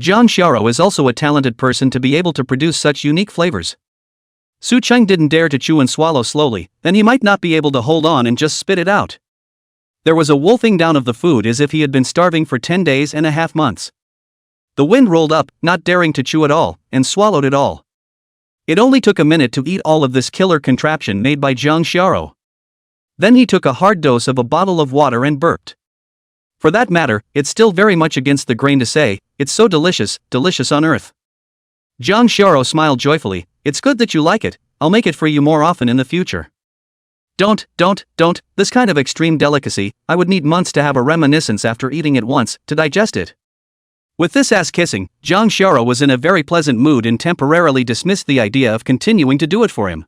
Jiang Xiao is also a talented person to be able to produce such unique flavors. Su Qing didn't dare to chew and swallow slowly, then he might not be able to hold on and just spit it out. There was a wolfing down of the food as if he had been starving for 10 days and a half months. The wind rolled up, not daring to chew it all, and swallowed it all. It only took a minute to eat all of this killer contraption made by Jiang Xiao. Then he took a hard dose of a bottle of water and burped. For that matter, it's still very much against the grain to say, it's so delicious, delicious on earth. Jiang Xiao smiled joyfully. It's good that you like it, I'll make it for you more often in the future. Don't, this kind of extreme delicacy, I would need months to have a reminiscence after eating it once, to digest it. With this ass kissing, Jiang Xiao was in a very pleasant mood and temporarily dismissed the idea of continuing to do it for him.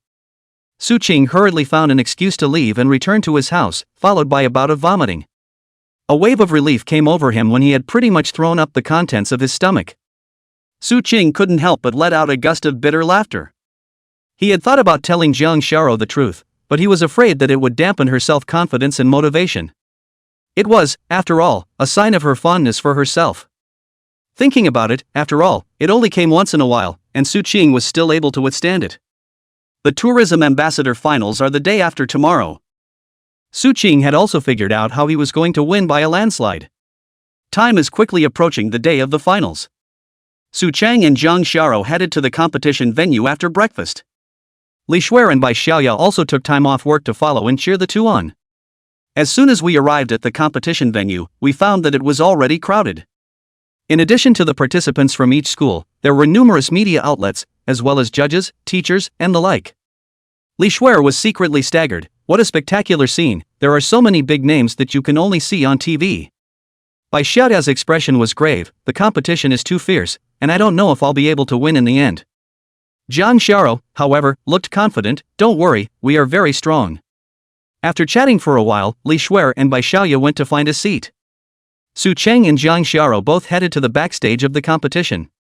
Su Qing hurriedly found an excuse to leave and returned to his house, followed by a bout of vomiting. A wave of relief came over him when he had pretty much thrown up the contents of his stomach. Su Qing couldn't help but let out a gust of bitter laughter. He had thought about telling Jiang Xiao the truth, but he was afraid that it would dampen her self-confidence and motivation. It was, after all, a sign of her fondness for herself. Thinking about it, after all, it only came once in a while, and Su Qing was still able to withstand it. The Tourism Ambassador Finals are the day after tomorrow. Su Qing had also figured out how he was going to win by a landslide. Time is quickly approaching the day of the finals. Su Chang and Zhang Xiao headed to the competition venue after breakfast. Li Shuer and Bai Xiaoya also took time off work to follow and cheer the two on. As soon as we arrived at the competition venue, we found that it was already crowded. In addition to the participants from each school, there were numerous media outlets, as well as judges, teachers, and the like. Li Shuer was secretly staggered. What a spectacular scene, there are so many big names that you can only see on TV. Bai Xiaoya's expression was grave, the competition is too fierce, and I don't know if I'll be able to win in the end. Zhang Xiao, however, looked confident, don't worry, we are very strong. After chatting for a while, Li Shuer and Bai Xiaoya went to find a seat. Su Cheng and Zhang Xiao both headed to the backstage of the competition.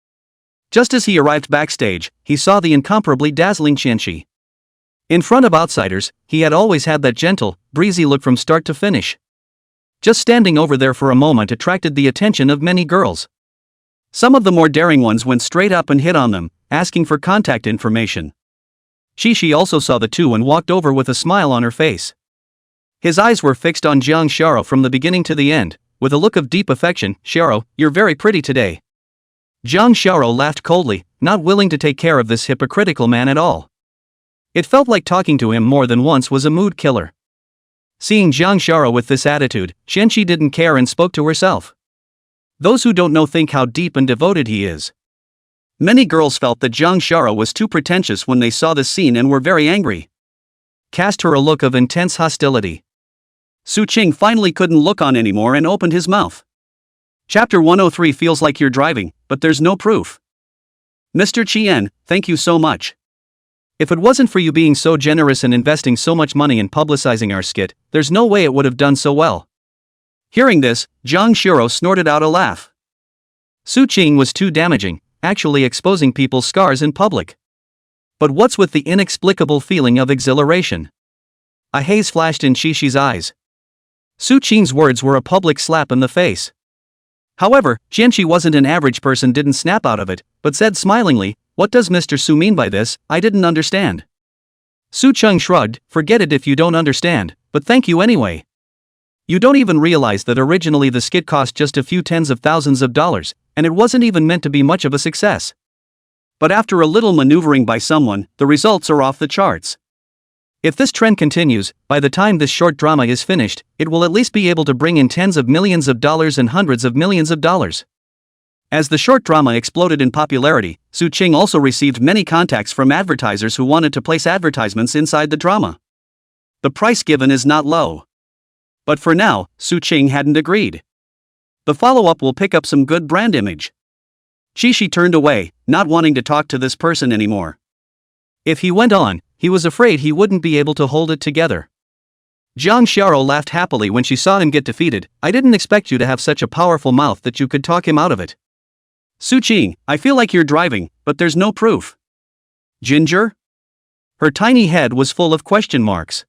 Just as he arrived backstage, he saw the incomparably dazzling Qianxi. In front of outsiders, he had always had that gentle, breezy look from start to finish. Just standing over there for a moment attracted the attention of many girls. Some of the more daring ones went straight up and hit on them, asking for contact information. Qishi also saw the two and walked over with a smile on her face. His eyes were fixed on Zhang Xiao from the beginning to the end, with a look of deep affection. Xiao, you're very pretty today. Zhang Xiao laughed coldly, not willing to take care of this hypocritical man at all. It felt like talking to him more than once was a mood killer. Seeing Zhang Xiao with this attitude, Qianxi didn't care and spoke to herself. Those who don't know think how deep and devoted he is. Many girls felt that Zhang Xiao was too pretentious when they saw this scene and were very angry. Cast her a look of intense hostility. Su Qing finally couldn't look on anymore and opened his mouth. Chapter 103 feels like you're driving, but there's no proof. Mr. Qian, thank you so much. If it wasn't for you being so generous and investing so much money in publicizing our skit, there's no way it would have done so well. Hearing this, Zhang Xiao snorted out a laugh. Su Qing was too damaging, actually exposing people's scars in public. But what's with the inexplicable feeling of exhilaration? A haze flashed in Qishi's eyes. Su Qing's words were a public slap in the face. However, Qianxi wasn't an average person, didn't snap out of it, but said smilingly, what does Mr. Su mean by this? I didn't understand. Su Cheng shrugged, forget it if you don't understand, but thank you anyway. You don't even realize that originally the skit cost just a few tens of thousands of dollars, and it wasn't even meant to be much of a success. But after a little maneuvering by someone, the results are off the charts. If this trend continues, by the time this short drama is finished, it will at least be able to bring in tens of millions of dollars and hundreds of millions of dollars. As the short drama exploded in popularity, Su Qing also received many contacts from advertisers who wanted to place advertisements inside the drama. The price given is not low. But for now, Su Qing hadn't agreed. The follow-up will pick up some good brand image. Qishi turned away, not wanting to talk to this person anymore. If he went on, he was afraid he wouldn't be able to hold it together. Zhang Xiao laughed happily when she saw him get defeated. I didn't expect you to have such a powerful mouth that you could talk him out of it. Su Qing, I feel like you're driving, but there's no proof. Ginger? Her tiny head was full of question marks.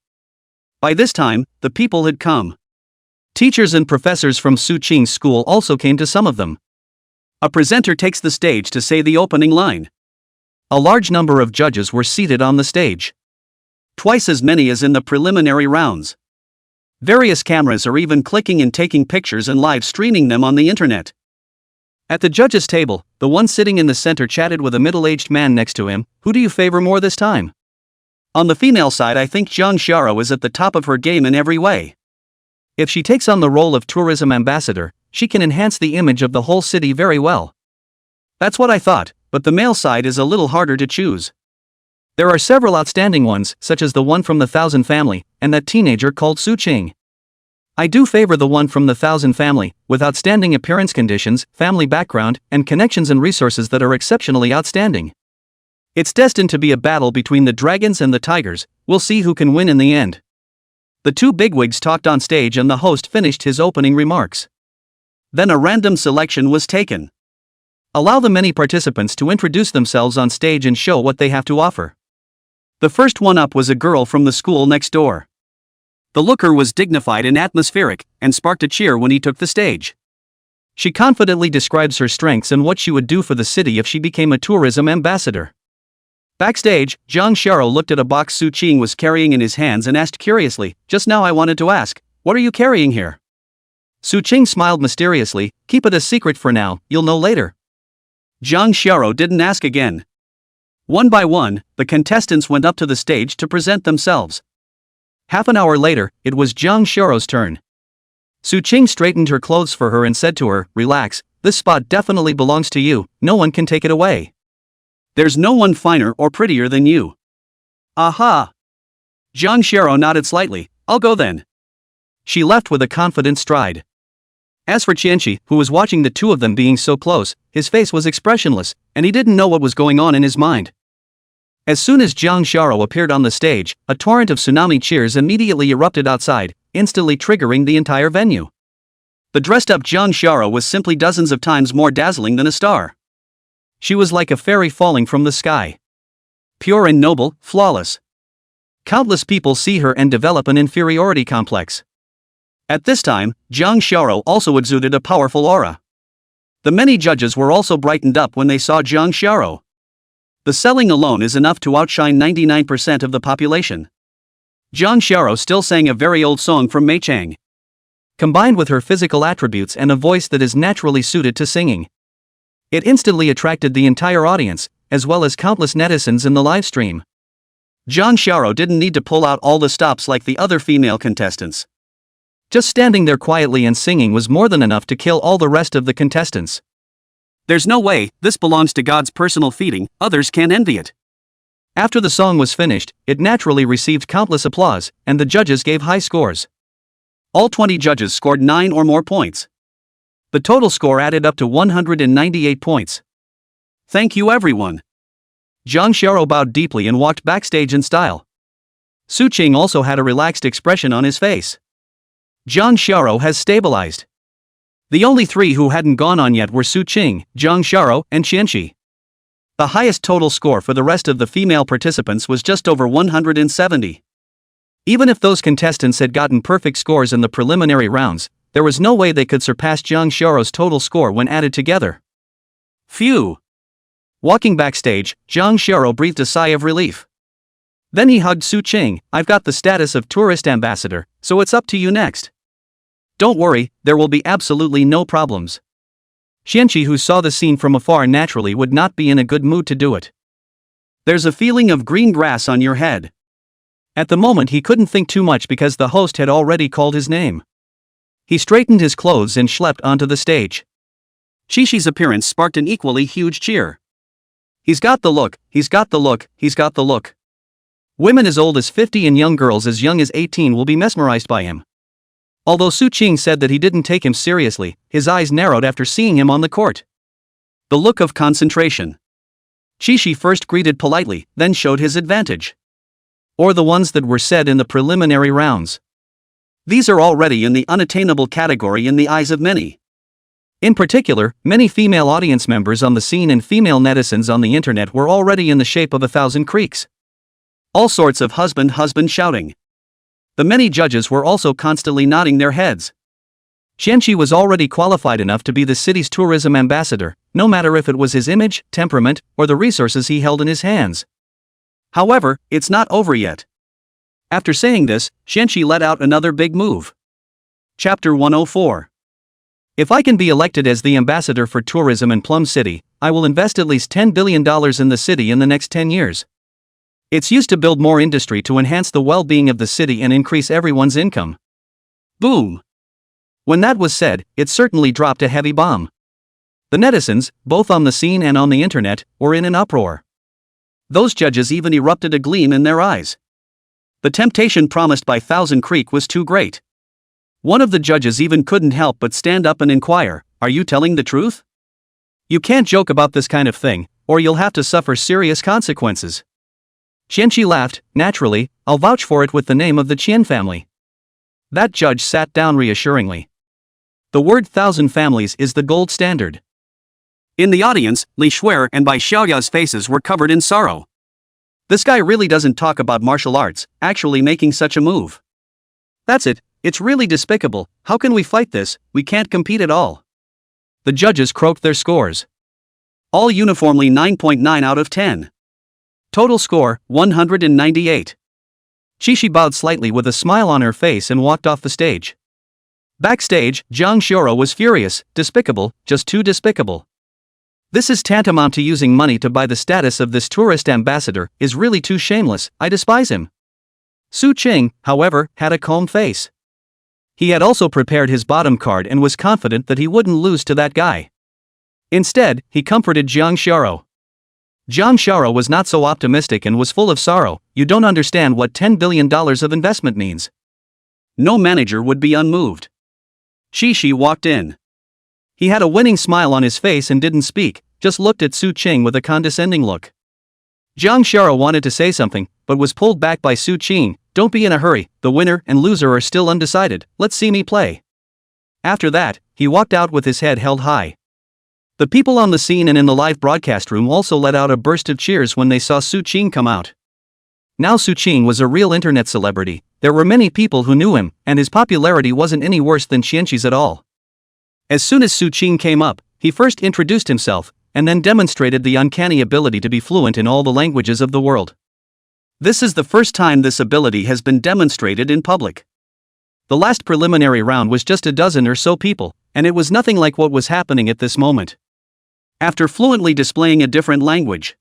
By this time, the people had come. Teachers and professors from Su Qing's school also came to some of them. A presenter takes the stage to say the opening line. A large number of judges were seated on the stage. Twice as many as in the preliminary rounds. Various cameras are even clicking and taking pictures and live streaming them on the internet. At the judges' table, the one sitting in the center chatted with a middle-aged man next to him. Who do you favor more this time? On the female side, I think Zhang Xiao is at the top of her game in every way. If she takes on the role of tourism ambassador, she can enhance the image of the whole city very well. That's what I thought, but the male side is a little harder to choose. There are several outstanding ones, such as the one from the Thousand Family, and that teenager called Su Qing. I do favor the one from the Thousand Family, with outstanding appearance conditions, family background, and connections and resources that are exceptionally outstanding. It's destined to be a battle between the dragons and the tigers. We'll see who can win in the end. The two bigwigs talked on stage and the host finished his opening remarks. Then a random selection was taken. Allow the many participants to introduce themselves on stage and show what they have to offer. The first one up was a girl from the school next door. The looker was dignified and atmospheric, and sparked a cheer when he took the stage. She confidently describes her strengths and what she would do for the city if she became a tourism ambassador. Backstage, Zhang Xiao looked at a box Su Qing was carrying in his hands and asked curiously, just now I wanted to ask, what are you carrying here? Su Qing smiled mysteriously, keep it a secret for now, you'll know later. Jang Xiao didn't ask again. One by one, the contestants went up to the stage to present themselves. Half an hour later, it was Jang Xiao's turn. Su Qing straightened her clothes for her and said to her, "Relax, this spot definitely belongs to you, no one can take it away. There's no one finer or prettier than you." Aha! Jang Xiao nodded slightly. "I'll go then." She left with a confident stride. As for Qianqi, who was watching the two of them being so close, his face was expressionless, and he didn't know what was going on in his mind. As soon as Jang Xiao appeared on the stage, a torrent of tsunami cheers immediately erupted outside, instantly triggering the entire venue. The dressed-up Jang Xiao was simply dozens of times more dazzling than a star. She was like a fairy falling from the sky. Pure and noble, flawless. Countless people see her and develop an inferiority complex. At this time, Jang Xiao also exuded a powerful aura. The many judges were also brightened up when they saw Jang Xiao. The selling alone is enough to outshine 99% of the population. Jang Xiao still sang a very old song from Mei Chang. Combined with her physical attributes and a voice that is naturally suited to singing, it instantly attracted the entire audience, as well as countless netizens in the live stream. Jang Xiao didn't need to pull out all the stops like the other female contestants. Just standing there quietly and singing was more than enough to kill all the rest of the contestants. There's no way, this belongs to God's personal feeding, others can't envy it. After the song was finished, it naturally received countless applause, and the judges gave high scores. All 20 judges scored 9 or more points. The total score added up to 198 points. Thank you everyone. Jang Xiao bowed deeply and walked backstage in style. Su Qing also had a relaxed expression on his face. Jang Xiao has stabilized. The only three who hadn't gone on yet were Su Qing, Jang Xiao, and Qianqi. The highest total score for the rest of the female participants was just over 170. Even if those contestants had gotten perfect scores in the preliminary rounds, there was no way they could surpass Jang Xiao's total score when added together. Phew! Walking backstage, Jang Xiao breathed a sigh of relief. Then he hugged Su Qing. "I've got the status of tourist ambassador, so it's up to you next. Don't worry, there will be absolutely no problems." Qianqi, who saw the scene from afar, naturally would not be in a good mood to do it. "There's a feeling of green grass on your head." At the moment he couldn't think too much because the host had already called his name. He straightened his clothes and schlepped onto the stage. Qishi's appearance sparked an equally huge cheer. "He's got the look, he's got the look, he's got the look." Women as old as 50 and young girls as young as 18 will be mesmerized by him. Although Su Qing said that he didn't take him seriously, his eyes narrowed after seeing him on the court. The look of concentration. Qishi first greeted politely, then showed his advantage. Or the ones that were said in the preliminary rounds. These are already in the unattainable category in the eyes of many. In particular, many female audience members on the scene and female netizens on the internet were already in the shape of 1,000 creeks. All sorts of husband shouting. The many judges were also constantly nodding their heads. Qianqi was already qualified enough to be the city's tourism ambassador, no matter if it was his image, temperament, or the resources he held in his hands. However, it's not over yet. After saying this, Qianqi let out another big move. Chapter 104. If I can be elected as the ambassador for tourism in Plum City, I will invest at least $10 billion in the city in the next 10 years. It's used to build more industry to enhance the well-being of the city and increase everyone's income. Boom! When that was said, it certainly dropped a heavy bomb. The netizens, both on the scene and on the internet, were in an uproar. Those judges even erupted a gleam in their eyes. The temptation promised by Thousand Creek was too great. One of the judges even couldn't help but stand up and inquire, "Are you telling the truth? You can't joke about this kind of thing, or you'll have to suffer serious consequences." Qianqi laughed. "Naturally, I'll vouch for it with the name of the Qian family." That judge sat down reassuringly. The word 1,000 families is the gold standard. In the audience, Li Shuer and Bai Xiaoya's faces were covered in sorrow. This guy really doesn't talk about martial arts, actually making such a move. That's it, it's really despicable. How can we fight this? We can't compete at all. The judges croaked their scores. All uniformly 9.9 out of 10. Total score, 198. Qishi bowed slightly with a smile on her face and walked off the stage. Backstage, Jang Xiao was furious, despicable, just too despicable. This is tantamount to using money to buy the status of this tourist ambassador, is really too shameless, I despise him. Su Qing, however, had a calm face. He had also prepared his bottom card and was confident that he wouldn't lose to that guy. Instead, he comforted Jang Shara. Jang Shara was not so optimistic and was full of sorrow. You don't understand what $10 billion of investment means. No manager would be unmoved. Shi walked in. He had a winning smile on his face and didn't speak, just looked at Su Qing with a condescending look. Jang Shara wanted to say something, but was pulled back by Su Qing. Don't be in a hurry, the winner and loser are still undecided, let's see me play. After that, he walked out with his head held high. The people on the scene and in the live broadcast room also let out a burst of cheers when they saw Su Qing come out. Now Su Qing was a real internet celebrity, there were many people who knew him, and his popularity wasn't any worse than Qianqi's at all. As soon as Su Qing came up, he first introduced himself, and then demonstrated the uncanny ability to be fluent in all the languages of the world. This is the first time this ability has been demonstrated in public. The last preliminary round was just a dozen or so people, and it was nothing like what was happening at this moment. After fluently displaying a different language,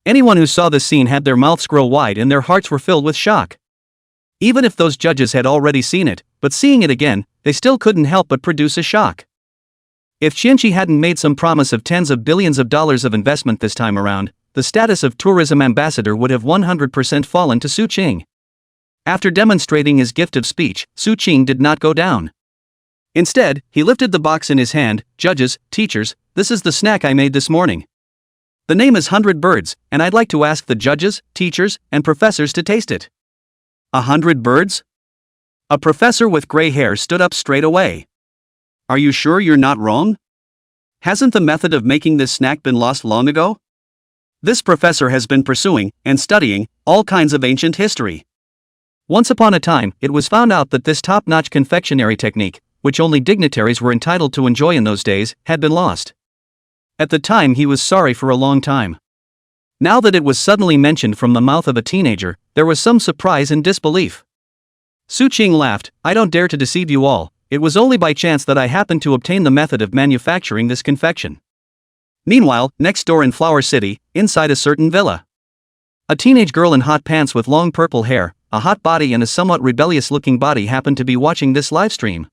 anyone who saw this scene had their mouths grow wide and their hearts were filled with shock. Even if those judges had already seen it, but seeing it again, they still couldn't help but produce a shock. If Qianqi hadn't made some promise of tens of billions of dollars of investment this time around, the status of tourism ambassador would have 100% fallen to Su Qing. After demonstrating his gift of speech, Su Qing did not go down. Instead, he lifted the box in his hand. Judges, teachers, this is the snack I made this morning. The name is 100 Birds, and I'd like to ask the judges, teachers, and professors to taste it. 100 birds? A professor with gray hair stood up straight away. Are you sure you're not wrong? Hasn't the method of making this snack been lost long ago? This professor has been pursuing, and studying, all kinds of ancient history. Once upon a time, it was found out that this top-notch confectionery technique, which only dignitaries were entitled to enjoy in those days, had been lost. At the time he was sorry for a long time. Now that it was suddenly mentioned from the mouth of a teenager, there was some surprise and disbelief. Su Qing laughed, I don't dare to deceive you all, it was only by chance that I happened to obtain the method of manufacturing this confection. Meanwhile, next door in Flower City, inside a certain villa, a teenage girl in hot pants with long purple hair, a hot body and a somewhat rebellious-looking body happened to be watching this live stream.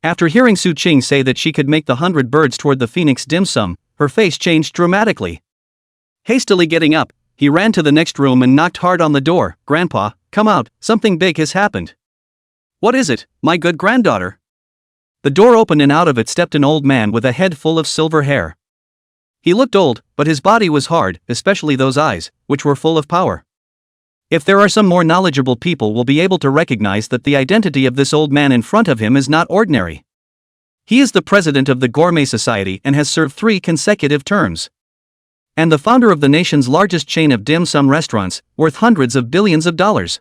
After hearing Su Qing say that she could make the 100 birds toward the phoenix dim sum, her face changed dramatically. Hastily getting up, he ran to the next room and knocked hard on the door. Grandpa, come out, something big has happened. What is it, my good granddaughter? The door opened and out of it stepped an old man with a head full of silver hair. He looked old, but his body was hard, especially those eyes, which were full of power. If there are some more knowledgeable people will be able to recognize that the identity of this old man in front of him is not ordinary. He is the president of the Gourmet Society and has served 3 consecutive terms. And the founder of the nation's largest chain of dim sum restaurants, worth hundreds of billions of dollars.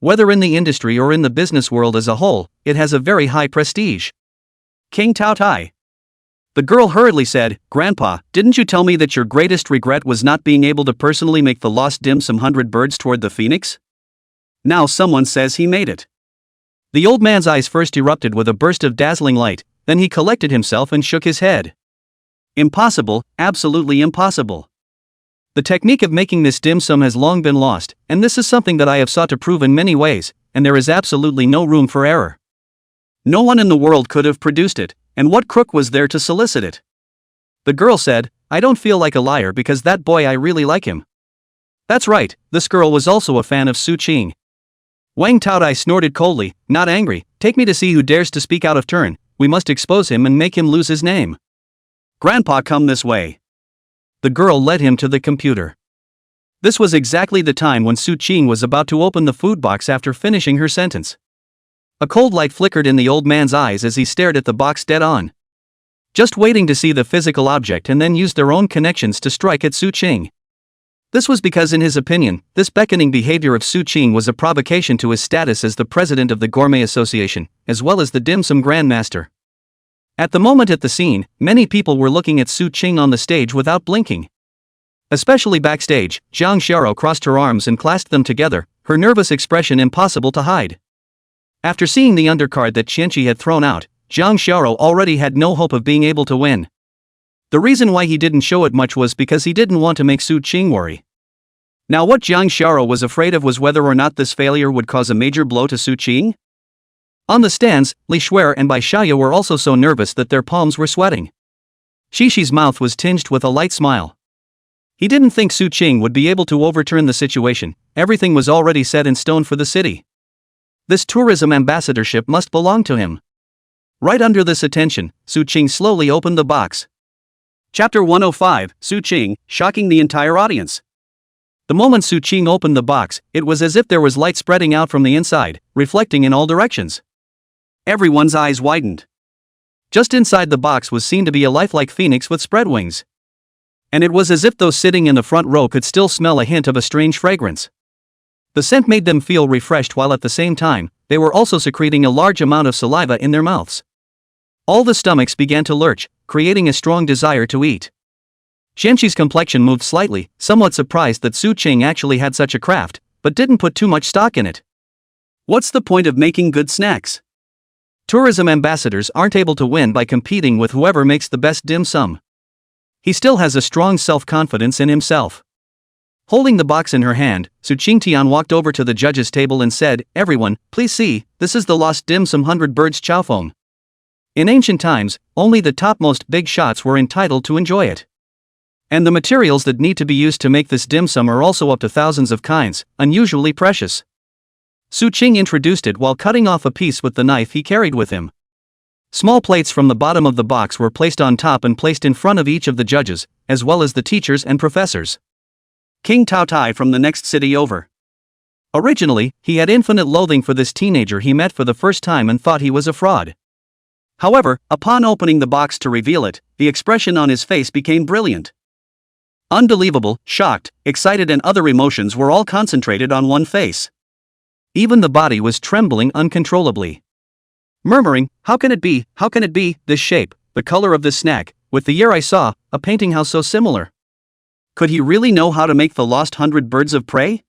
Whether in the industry or in the business world as a whole, it has a very high prestige. King Tao Tai. The girl hurriedly said, Grandpa, didn't you tell me that your greatest regret was not being able to personally make the lost dim sum 100 birds toward the phoenix? Now someone says he made it. The old man's eyes first erupted with a burst of dazzling light, then he collected himself and shook his head. Impossible, absolutely impossible. The technique of making this dim sum has long been lost, and this is something that I have sought to prove in many ways, and there is absolutely no room for error. No one in the world could have produced it, and what crook was there to solicit it? The girl said, I don't feel like a liar because that boy I really like him. That's right, this girl was also a fan of Su Qing. Wang Taodai snorted coldly, not angry, take me to see who dares to speak out of turn, we must expose him and make him lose his name. Grandpa, come this way. The girl led him to the computer. This was exactly the time when Su Qing was about to open the food box after finishing her sentence. A cold light flickered in the old man's eyes as he stared at the box dead on. Just waiting to see the physical object and then used their own connections to strike at Su Qing. This was because in his opinion, this beckoning behavior of Su Qing was a provocation to his status as the president of the Gourmet Association, as well as the dim sum grandmaster. At the moment at the scene, many people were looking at Su Qing on the stage without blinking. Especially backstage, Jang Shara crossed her arms and clasped them together, her nervous expression impossible to hide. After seeing the undercard that Qianqi had thrown out, Jang Shara already had no hope of being able to win. The reason why he didn't show it much was because he didn't want to make Su Qing worry. Now what Jiang Shara was afraid of was whether or not this failure would cause a major blow to Su Qing. On the stands, Li Shuer and Bai Shaya were also so nervous that their palms were sweating. Shishi's mouth was tinged with a light smile. He didn't think Su Qing would be able to overturn the situation. Everything was already set in stone for the city. This tourism ambassadorship must belong to him. Right under this attention, Su Qing slowly opened the box. Chapter 105, Su Qing, shocking the entire audience. The moment Su Qing opened the box, it was as if there was light spreading out from the inside, reflecting in all directions. Everyone's eyes widened. Just inside the box was seen to be a lifelike phoenix with spread wings. And it was as if those sitting in the front row could still smell a hint of a strange fragrance. The scent made them feel refreshed while at the same time, they were also secreting a large amount of saliva in their mouths. All the stomachs began to lurch, creating a strong desire to eat. Xianxi's complexion moved slightly, somewhat surprised that Su Qing actually had such a craft, but didn't put too much stock in it. What's the point of making good snacks? Tourism ambassadors aren't able to win by competing with whoever makes the best dim sum. He still has a strong self-confidence in himself. Holding the box in her hand, Su Qingtian walked over to the judges' table and said, "Everyone, please see, this is the lost dim sum 100 birds chow foam. In ancient times, only the topmost big shots were entitled to enjoy it. And the materials that need to be used to make this dim sum are also up to thousands of kinds, unusually precious." Su Qing introduced it while cutting off a piece with the knife he carried with him. Small plates from the bottom of the box were placed on top and placed in front of each of the judges, as well as the teachers and professors. King Tao Tai from the next city over. Originally, he had infinite loathing for this teenager he met for the first time and thought he was a fraud. However, upon opening the box to reveal it, the expression on his face became brilliant. Unbelievable, shocked, excited and other emotions were all concentrated on one face. Even the body was trembling uncontrollably. Murmuring, how can it be, this shape, the color of this snack, with the year I saw, a painting how so similar? Could he really know how to make the lost 100 birds of prey?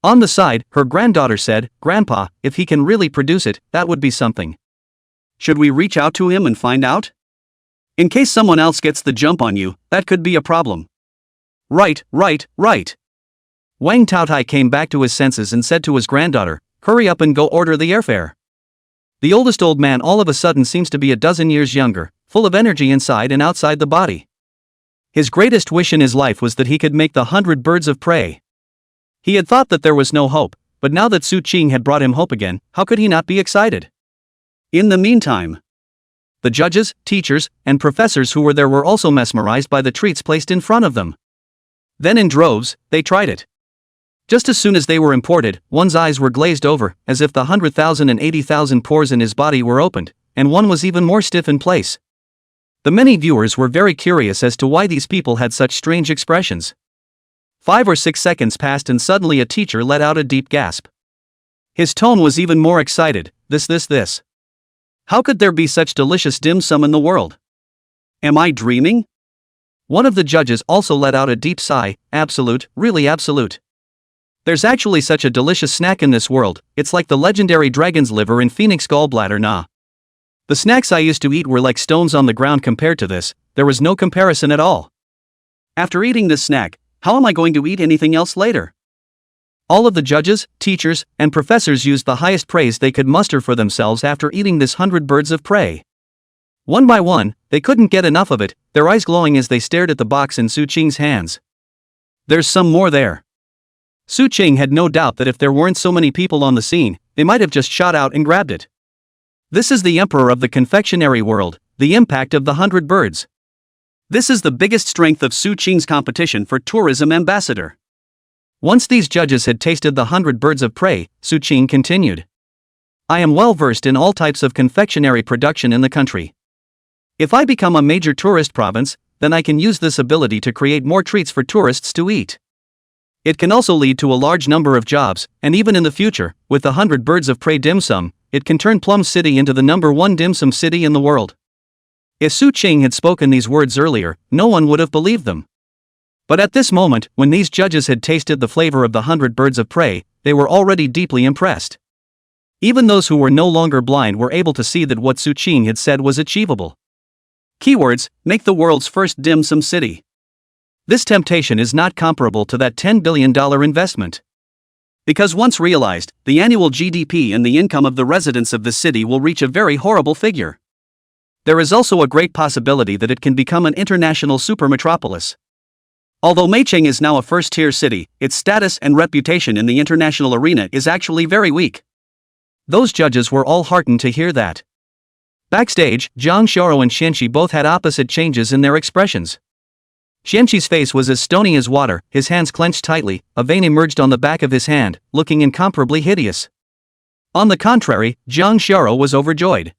On the side, her granddaughter said, "Grandpa, if he can really produce it, that would be something. Should we reach out to him and find out? In case someone else gets the jump on you, that could be a problem." Right. Wang Taotai came back to his senses and said to his granddaughter, "Hurry up and go order the airfare." The oldest old man all of a sudden seems to be a dozen years younger, full of energy inside and outside the body. His greatest wish in his life was that he could make the 100 birds of prey. He had thought that there was no hope, but now that Su Qing had brought him hope again, how could he not be excited? In the meantime, the judges, teachers, and professors who were there were also mesmerized by the treats placed in front of them. Then in droves, they tried it. Just as soon as they were imported, one's eyes were glazed over, as if the 100,000 and 80,000 pores in his body were opened, and one was even more stiff in place. The many viewers were very curious as to why these people had such strange expressions. 5 or 6 seconds passed and suddenly a teacher let out a deep gasp. His tone was even more excited, this. How could there be such delicious dim sum in the world? Am I dreaming? One of the judges also let out a deep sigh, absolute, really absolute. There's actually such a delicious snack in this world, it's like the legendary dragon's liver and phoenix gallbladder nah. The snacks I used to eat were like stones on the ground compared to this, there was no comparison at all. After eating this snack, how am I going to eat anything else later? All of the judges, teachers, and professors used the highest praise they could muster for themselves after eating this 100 birds of prey. One by one, they couldn't get enough of it, their eyes glowing as they stared at the box in Su Qing's hands. There's some more there. Su Qing had no doubt that if there weren't so many people on the scene, they might have just shot out and grabbed it. This is the emperor of the confectionery world, the impact of the 100 birds. This is the biggest strength of Su Qing's competition for tourism ambassador. Once these judges had tasted the 100 birds of prey, Su Qing continued. I am well versed in all types of confectionery production in the country. If I become a major tourist province, then I can use this ability to create more treats for tourists to eat. It can also lead to a large number of jobs, and even in the future, with the 100 birds of prey dim sum, it can turn Plum City into the #1 dim sum city in the world. If Su Qing had spoken these words earlier, no one would have believed them. But at this moment, when these judges had tasted the flavor of the 100 birds of prey, they were already deeply impressed. Even those who were no longer blind were able to see that what Su Qing had said was achievable. Keywords, make the world's first dim sum city. This temptation is not comparable to that $10 billion investment. Because once realized, the annual GDP and the income of the residents of the city will reach a very horrible figure. There is also a great possibility that it can become an international supermetropolis. Although Meicheng is now a first-tier city, its status and reputation in the international arena is actually very weak. Those judges were all heartened to hear that. Backstage, Jang, Shara and Xianqi both had opposite changes in their expressions. Xianqi's face was as stony as water, his hands clenched tightly, a vein emerged on the back of his hand, looking incomparably hideous. On the contrary, Jang Shara was overjoyed.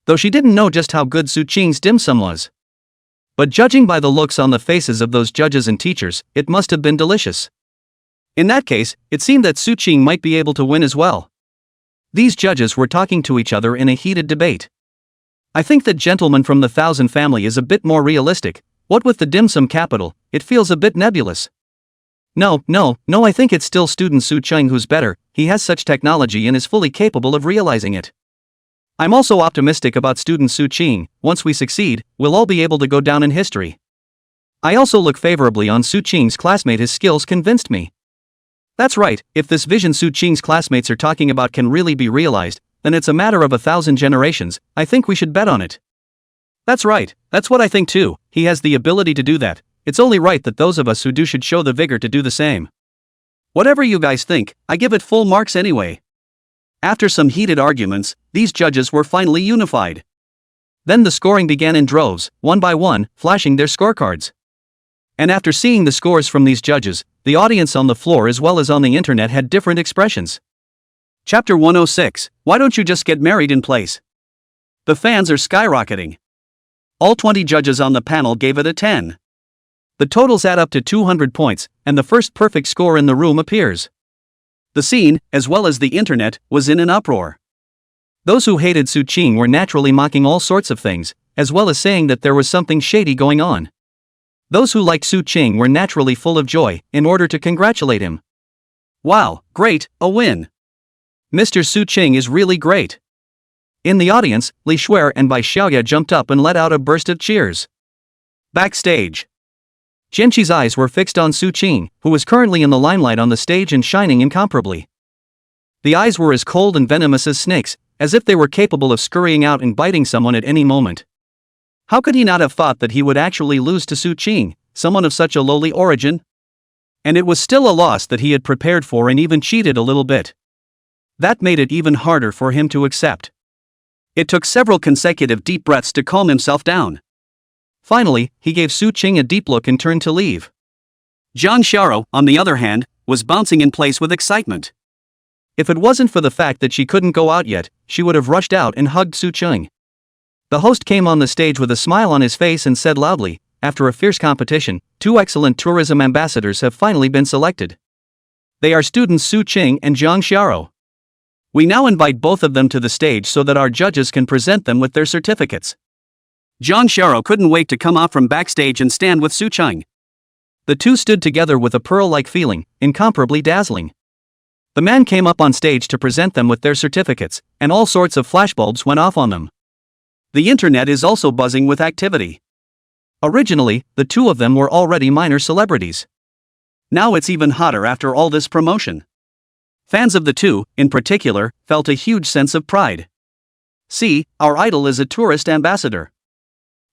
Though she didn't know just how good Su Qing's dim sum was. But judging by the looks on the faces of those judges and teachers, it must have been delicious. In that case, it seemed that Su Qing might be able to win as well. These judges were talking to each other in a heated debate. I think that gentleman from the Thousand Family is a bit more realistic. What with the dim sum capital, it feels a bit nebulous. No, I think it's still student Su Qing who's better, he has such technology and is fully capable of realizing it. I'm also optimistic about student Su Qing. Once we succeed, we'll all be able to go down in history. I also look favorably on Su Qing's classmate, his skills convinced me. That's right, if this vision Su Qing's classmates are talking about can really be realized, then it's a matter of 1,000 generations. I think we should bet on it. That's right, that's what I think too, he has the ability to do that, it's only right that those of us who do should show the vigor to do the same. Whatever you guys think, I give it full marks anyway. After some heated arguments, these judges were finally unified. Then the scoring began in droves, one by one, flashing their scorecards. And after seeing the scores from these judges, the audience on the floor as well as on the internet had different expressions. Chapter 106, Why don't you just get married in place? The fans are skyrocketing. All 20 judges on the panel gave it a 10. The totals add up to 200 points, and the first perfect score in the room appears. The scene, as well as the internet, was in an uproar. Those who hated Su Qing were naturally mocking all sorts of things, as well as saying that there was something shady going on. Those who liked Su Qing were naturally full of joy, in order to congratulate him. Wow, great, a win! Mr. Su Qing is really great! In the audience, Li Shuer and Bai Xiaoya jumped up and let out a burst of cheers. Backstage, Xianqi's eyes were fixed on Su Qing, who was currently in the limelight on the stage and shining incomparably. The eyes were as cold and venomous as snakes, as if they were capable of scurrying out and biting someone at any moment. How could he not have thought that he would actually lose to Su Qing, someone of such a lowly origin? And it was still a loss that he had prepared for and even cheated a little bit. That made it even harder for him to accept. It took several consecutive deep breaths to calm himself down. Finally, he gave Su Qing a deep look and turned to leave. Zhang Xiao, on the other hand, was bouncing in place with excitement. If it wasn't for the fact that she couldn't go out yet, she would have rushed out and hugged Su Qing. The host came on the stage with a smile on his face and said loudly, after a fierce competition, 2 excellent tourism ambassadors have finally been selected. They are students Su Qing and Zhang Xiao. We now invite both of them to the stage so that our judges can present them with their certificates. Zhang Xiao couldn't wait to come out from backstage and stand with Su Qing. The two stood together with a pearl-like feeling, incomparably dazzling. The man came up on stage to present them with their certificates, and all sorts of flashbulbs went off on them. The internet is also buzzing with activity. Originally, the two of them were already minor celebrities. Now it's even hotter after all this promotion. Fans of the two, in particular, felt a huge sense of pride. See, our idol is a tourist ambassador.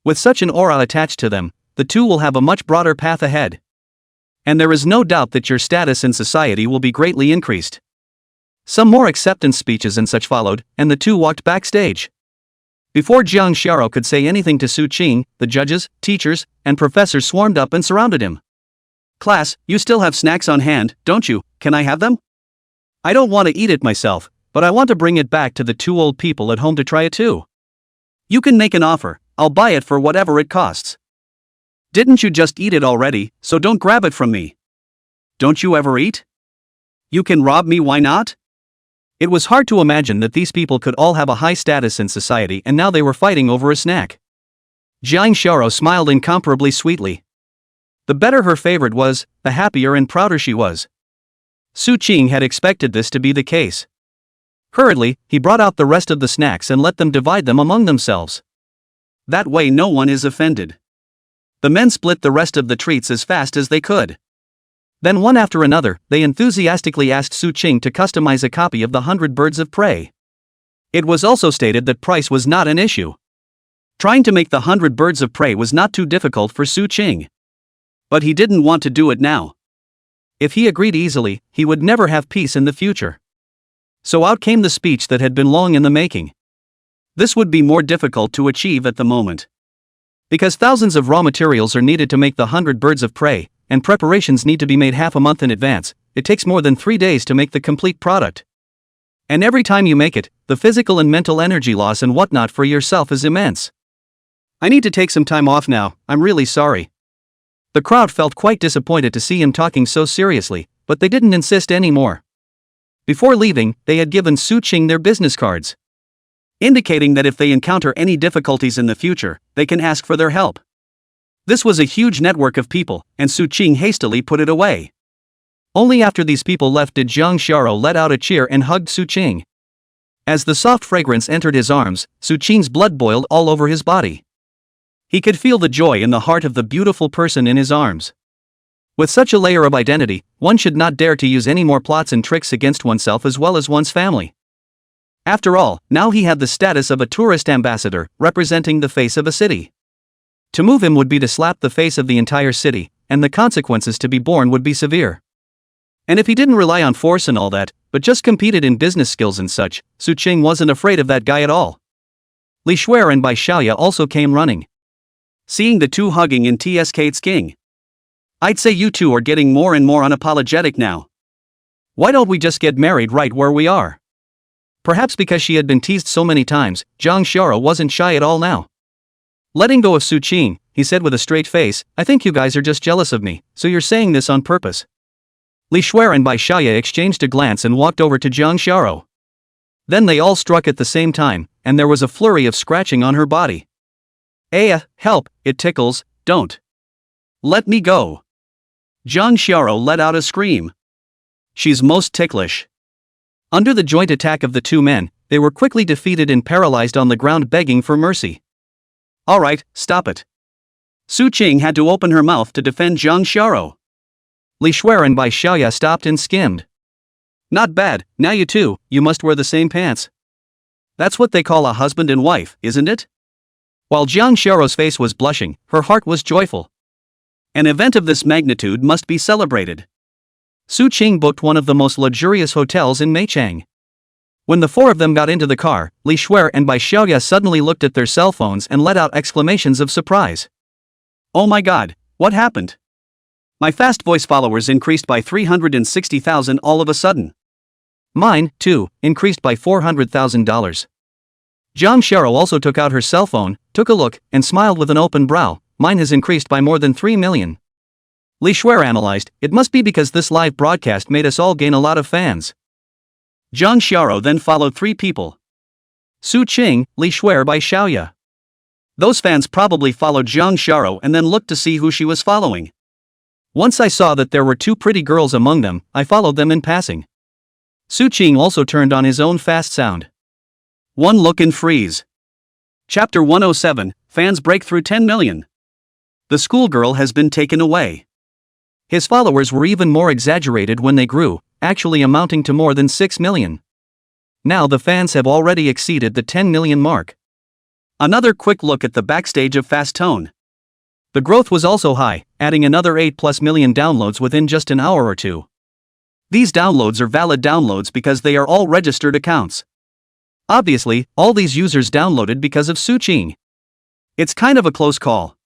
With such an aura attached to them, the two will have a much broader path ahead. And there is no doubt that your status in society will be greatly increased. Some more acceptance speeches and such followed, and the two walked backstage. Before Zhang Xiao could say anything to Su Qing, the judges, teachers, and professors swarmed up and surrounded him. Class, you still have snacks on hand, don't you? Can I have them? I don't want to eat it myself, but I want to bring it back to the 2 old people at home to try it too. You can make an offer, I'll buy it for whatever it costs. Didn't you just eat it already, so don't grab it from me. Don't you ever eat? You can rob me, why not? It was hard to imagine that these people could all have a high status in society and now they were fighting over a snack. Zhang Xiao smiled incomparably sweetly. The better her favorite was, the happier and prouder she was. Su Qing had expected this to be the case. Hurriedly, he brought out the rest of the snacks and let them divide them among themselves. That way no one is offended. The men split the rest of the treats as fast as they could. Then one after another, they enthusiastically asked Su Ching to customize a copy of the 100 Birds of Prey. It was also stated that price was not an issue. Trying to make the 100 Birds of Prey was not too difficult for Su Ching. But he didn't want to do it now. If he agreed easily, he would never have peace in the future. So out came the speech that had been long in the making. This would be more difficult to achieve at the moment. Because thousands of raw materials are needed to make the 100 Birds of Prey, and preparations need to be made half a month in advance, it takes more than 3 days to make the complete product. And every time you make it, the physical and mental energy loss and whatnot for yourself is immense. I need to take some time off now, I'm really sorry. The crowd felt quite disappointed to see him talking so seriously, but they didn't insist anymore. Before leaving, they had given Su Ching their business cards, indicating that if they encounter any difficulties in the future, they can ask for their help. This was a huge network of people, and Su Ching hastily put it away. Only after these people left did Jang Shara let out a cheer and hugged Su Ching. As the soft fragrance entered his arms, Su Ching's blood boiled all over his body. He could feel the joy in the heart of the beautiful person in his arms. With such a layer of identity, one should not dare to use any more plots and tricks against oneself as well as one's family. After all, now he had the status of a tourist ambassador, representing the face of a city. To move him would be to slap the face of the entire city, and the consequences to be borne would be severe. And if he didn't rely on force and all that, but just competed in business skills and such, Su Ching wasn't afraid of that guy at all. Li Shuer and Bai Xiaoya also came running. Seeing the two hugging in TSK's king. I'd say you two are getting more and more unapologetic now. Why don't we just get married right where we are? Perhaps because she had been teased so many times, Jang Shara wasn't shy at all now. Letting go of Su Ching, he said with a straight face, I think you guys are just jealous of me, so you're saying this on purpose. Li Shuer and Bai Xiaoya exchanged a glance and walked over to Jang Shara. Then they all struck at the same time, and there was a flurry of scratching on her body. Help, it tickles, don't. Let me go. Jang Shara let out a scream. She's most ticklish. Under the joint attack of the two men, they were quickly defeated and paralyzed on the ground begging for mercy. Alright, stop it. Su Ching had to open her mouth to defend Jang Shara. Li Shuer and Bai Xiaoya stopped and skimmed. Not bad, now you must wear the same pants. That's what they call a husband and wife, isn't it? While Jang Shara's face was blushing, her heart was joyful. An event of this magnitude must be celebrated. Su Ching booked one of the most luxurious hotels in Meichang. When the four of them got into the car, Li Shuer and Bai Xiaoya suddenly looked at their cell phones and let out exclamations of surprise. Oh my god, what happened? My fast voice followers increased by 360,000 all of a sudden. Mine, too, increased by $400,000. Jang Shara also took out her cell phone, took a look, and smiled with an open brow. Mine has increased by more than 3 million. Li Shuer analyzed, it must be because this live broadcast made us all gain a lot of fans. Jang Shara then followed 3 people. Su Ching, Li Shuer, Bai Xiaoya. Those fans probably followed Jang Shara and then looked to see who she was following. Once I saw that there were 2 pretty girls among them, I followed them in passing. Su Ching also turned on his own fast sound. One look and freeze. Chapter 107, Fans break through 10 million. The schoolgirl has been taken away. His followers were even more exaggerated when they grew, actually amounting to more than 6 million. Now the fans have already exceeded the 10 million mark. Another quick look at the backstage of Fast Tone. The growth was also high, adding another 8+ million downloads within just an hour or two. These downloads are valid downloads because they are all registered accounts. Obviously, all these users downloaded because of Su Ching. It's kind of a close call.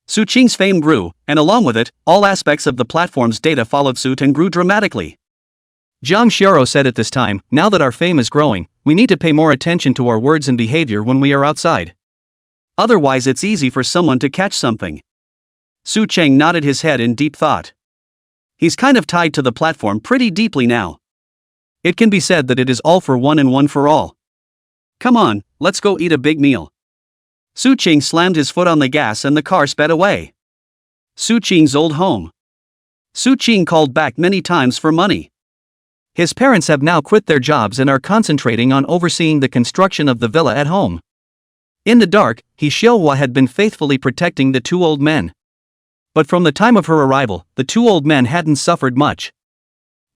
Su Ching's fame grew, and along with it, all aspects of the platform's data followed suit and grew dramatically. Jang Shara said at this time, now that our fame is growing, we need to pay more attention to our words and behavior when we are outside. Otherwise it's easy for someone to catch something. Su Ching nodded his head in deep thought. He's kind of tied to the platform pretty deeply now. It can be said that it is all for one and one for all. Come on, let's go eat a big meal. Su Ching slammed his foot on the gas and the car sped away. Su Ching's old home. Su Ching called back many times for money. His parents have now quit their jobs and are concentrating on overseeing the construction of the villa at home. In the dark, Humiliation had been faithfully protecting the two old men. But from the time of her arrival, the two old men hadn't suffered much.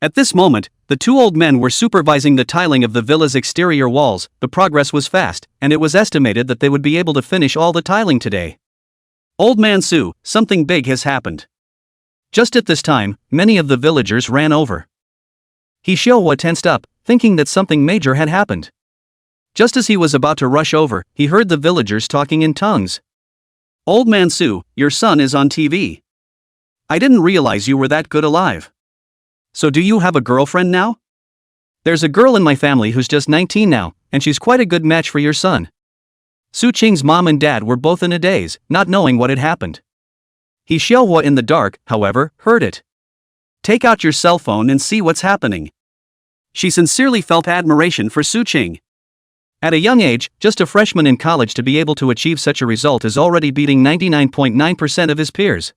At this moment, the two old men were supervising the tiling of the villa's exterior walls. The progress was fast, and it was estimated that they would be able to finish all the tiling today. Old man Su, something big has happened. Just at this time, many of the villagers ran over. Humiliation tensed up, thinking that something major had happened. Just as he was about to rush over, he heard the villagers talking in tongues. Old man Su, your son is on TV. I didn't realize you were that good alive. So do you have a girlfriend now? There's a girl in my family who's just 19 now, and she's quite a good match for your son. Su Qing's mom and dad were both in a daze, not knowing what had happened. Humiliation in the dark, however, heard it. Take out your cell phone and see what's happening. She sincerely felt admiration for Su Qing. At a young age, just a freshman in college to be able to achieve such a result is already beating 99.9% of his peers.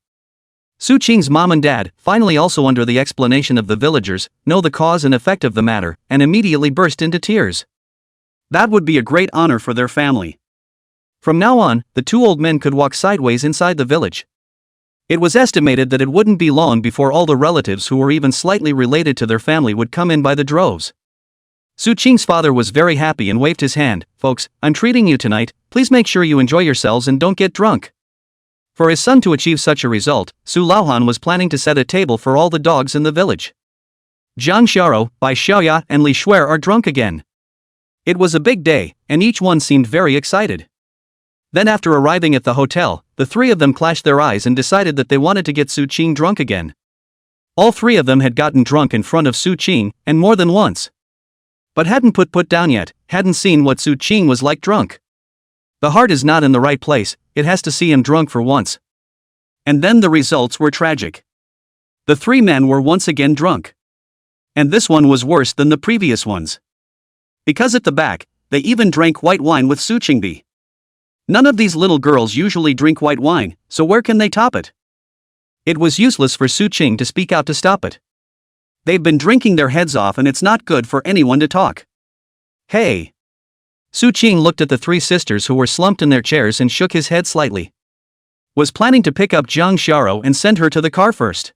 Su Qing's mom and dad, finally also under the explanation of the villagers, know the cause and effect of the matter, and immediately burst into tears. That would be a great honor for their family. From now on, the two old men could walk sideways inside the village. It was estimated that it wouldn't be long before all the relatives who were even slightly related to their family would come in by the droves. Su Qing's father was very happy and waved his hand. Folks, I'm treating you tonight, please make sure you enjoy yourselves and don't get drunk. For his son to achieve such a result, Su Laohan was planning to set a table for all the dogs in the village. Zhang Xiao, Bai Xiaoya and Li Shuer are drunk again. It was a big day, and each one seemed very excited. Then after arriving at the hotel, the three of them clashed their eyes and decided that they wanted to get Su Qing drunk again. All three of them had gotten drunk in front of Su Qing, and more than once. But hadn't put down yet, hadn't seen what Su Qing was like drunk. The heart is not in the right place, it has to see him drunk for once. And then the results were tragic. The three men were once again drunk. And this one was worse than the previous ones. Because at the back, they even drank white wine with Su Qingbi. None of these little girls usually drink white wine, so where can they top it? It was useless for Su Qing to speak out to stop it. They've been drinking their heads off and it's not good for anyone to talk. Hey! Su Qing looked at the three sisters who were slumped in their chairs and shook his head slightly. Was planning to pick up Zhang Xiao and send her to the car first.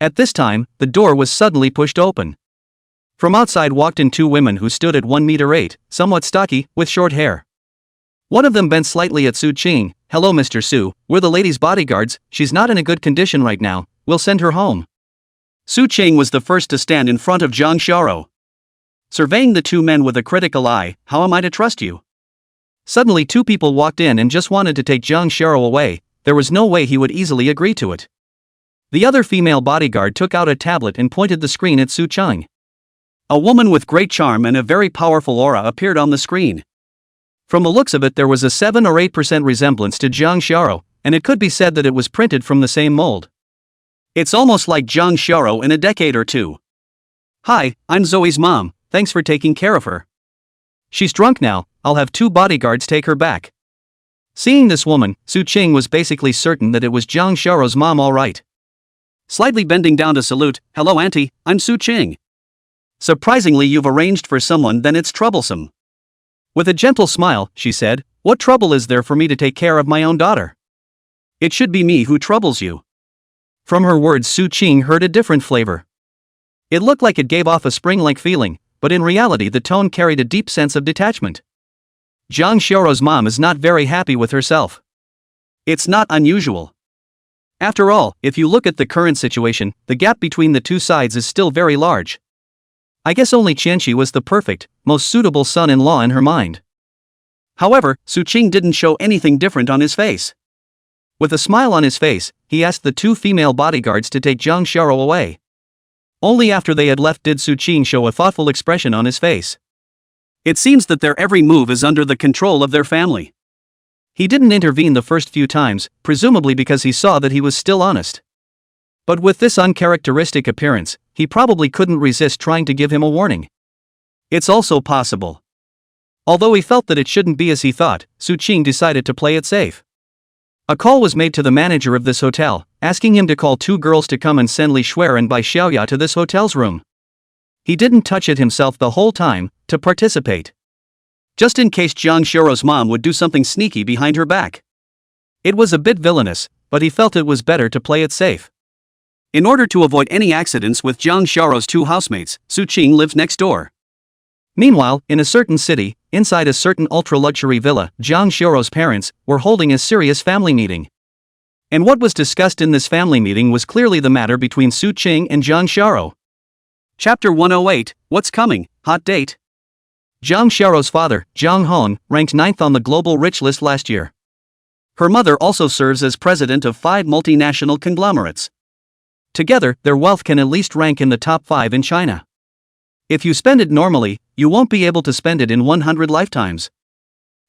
At this time, the door was suddenly pushed open. From outside walked in two women who stood at 1 meter 8, somewhat stocky, with short hair. One of them bent slightly at Su Qing. Hello Mr. Su, we're the lady's bodyguards, she's not in a good condition right now, we'll send her home. Su Qing was the first to stand in front of Zhang Xiao. Surveying the two men with a critical eye, how am I to trust you? Suddenly two people walked in and just wanted to take Zhang Xiao away, there was no way he would easily agree to it. The other female bodyguard took out a tablet and pointed the screen at Su Qing. A woman with great charm and a very powerful aura appeared on the screen. From the looks of it there was a 7 or 8% resemblance to Zhang Xiao, and it could be said that it was printed from the same mold. It's almost like Zhang Xiao in a decade or two. Hi, I'm Zoe's mom, thanks for taking care of her. She's drunk now, I'll have 2 bodyguards take her back. Seeing this woman, Su Qing was basically certain that it was Zhang Xiao's mom alright. Slightly bending down to salute, hello auntie, I'm Su Qing. Surprisingly you've arranged for someone, then it's troublesome. With a gentle smile, she said, what trouble is there for me to take care of my own daughter? It should be me who troubles you. From her words Su Qing heard a different flavor. It looked like it gave off a spring-like feeling, but in reality the tone carried a deep sense of detachment. Zhang Xiao's mom is not very happy with herself. It's not unusual. After all, if you look at the current situation, the gap between the two sides is still very large. I guess only Qianqi was the perfect, most suitable son-in-law in her mind. However, Su Qing didn't show anything different on his face. With a smile on his face, he asked the 2 female bodyguards to take Zhang Xiao away. Only after they had left did Su Qing show a thoughtful expression on his face. It seems that their every move is under the control of their family. He didn't intervene the first few times, presumably because he saw that he was still honest. But with this uncharacteristic appearance, he probably couldn't resist trying to give him a warning. It's also possible. Although he felt that it shouldn't be as he thought, Su Qing decided to play it safe. A call was made to the manager of this hotel, asking him to call 2 girls to come and send Li Shuer and Bai Xiaoya to this hotel's room. He didn't touch it himself the whole time, to participate. just in case Jang Sharo's mom would do something sneaky behind her back. It was a bit villainous, but he felt it was better to play it safe. In order to avoid any accidents with Jang Sharo's two housemates, Su Qing lived next door. Meanwhile, in a certain city, inside a certain ultra-luxury villa, Jang Sharo's parents were holding a serious family meeting. And what was discussed in this family meeting was clearly the matter between Su Qing and Jang Sharo. Chapter 108, What's Coming, Hot Date? Jang Sharo's father, Jang Hong, ranked 9th on the global rich list last year. Her mother also serves as president of 5 multinational conglomerates. Together, their wealth can at least rank in the top 5 in China. If you spend it normally, you won't be able to spend it in 100 lifetimes.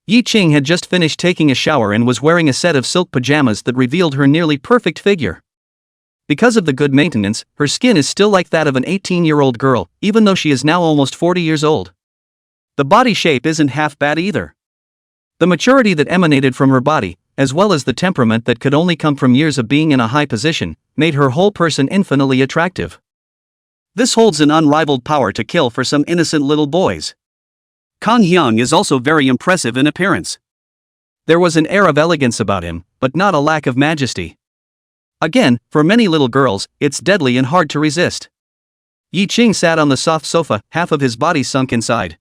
Yi Qing had just finished taking a shower and was wearing a set of silk pajamas that revealed her nearly perfect figure. Because of the good maintenance, her skin is still like that of an 18-year-old girl, even though she is now almost 40 years old. The body shape isn't half bad either. The maturity that emanated from her body, as well as the temperament that could only come from years of being in a high position, made her whole person infinitely attractive. This holds an unrivaled power to kill for some innocent little boys. Kang Hyung is also very impressive in appearance. There was an air of elegance about him, but not a lack of majesty. Again, for many little girls, it's deadly and hard to resist. Yi Qing sat on the soft sofa, half of his body sunk inside.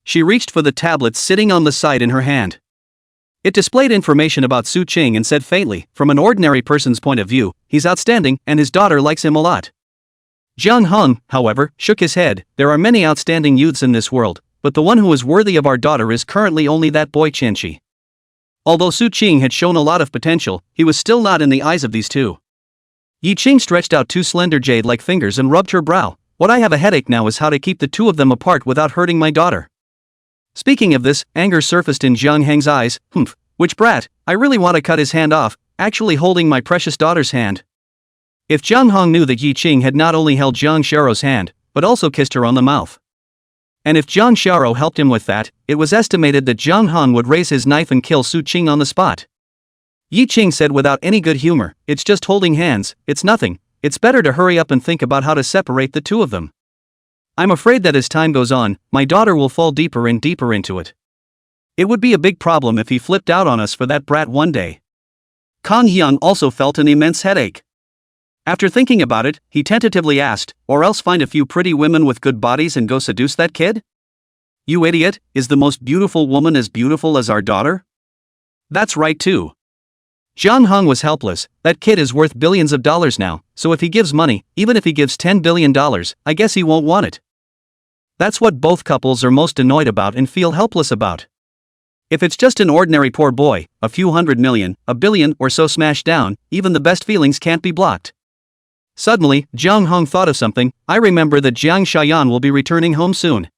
She reached for the tablet sitting on the side in her hand. It displayed information about Su Qing and said faintly, from an ordinary person's point of view, he's outstanding and his daughter likes him a lot. Jiang Hong, however, shook his head. There are many outstanding youths in this world, but the one who is worthy of our daughter is currently only that boy Qianqi. Although Su Qing had shown a lot of potential, he was still not in the eyes of these two. Yi Qing stretched out 2 slender jade-like fingers and rubbed her brow. What I have a headache now is how to keep the 2 of them apart without hurting my daughter. Speaking of this, anger surfaced in Jiang Heng's eyes. Which brat, I really want to cut his hand off, actually holding my precious daughter's hand. If Jiang Hong knew that Yi Qing had not only held Jang Sharo's hand, but also kissed her on the mouth. And if Jang Sharo helped him with that, it was estimated that Jiang Hong would raise his knife and kill Su Qing on the spot. Yi Qing said without any good humor, it's just holding hands, it's nothing, it's better to hurry up and think about how to separate the 2 of them. I'm afraid that as time goes on, my daughter will fall deeper and deeper into it. It would be a big problem if he flipped out on us for that brat one day. Kang Hyung also felt an immense headache. After thinking about it, he tentatively asked, or else find a few pretty women with good bodies and go seduce that kid? You idiot, is the most beautiful woman as beautiful as our daughter? That's right too. Jiang Hong was helpless. That kid is worth billions of dollars now, so if he gives money, even if he gives $10 billion, I guess he won't want it. That's what both couples are most annoyed about and feel helpless about. If it's just an ordinary poor boy, a few $100 million, $1 billion or so smashed down, even the best feelings can't be blocked. Suddenly, Jiang Hong thought of something. I remember that Jiang Shayan will be returning home soon.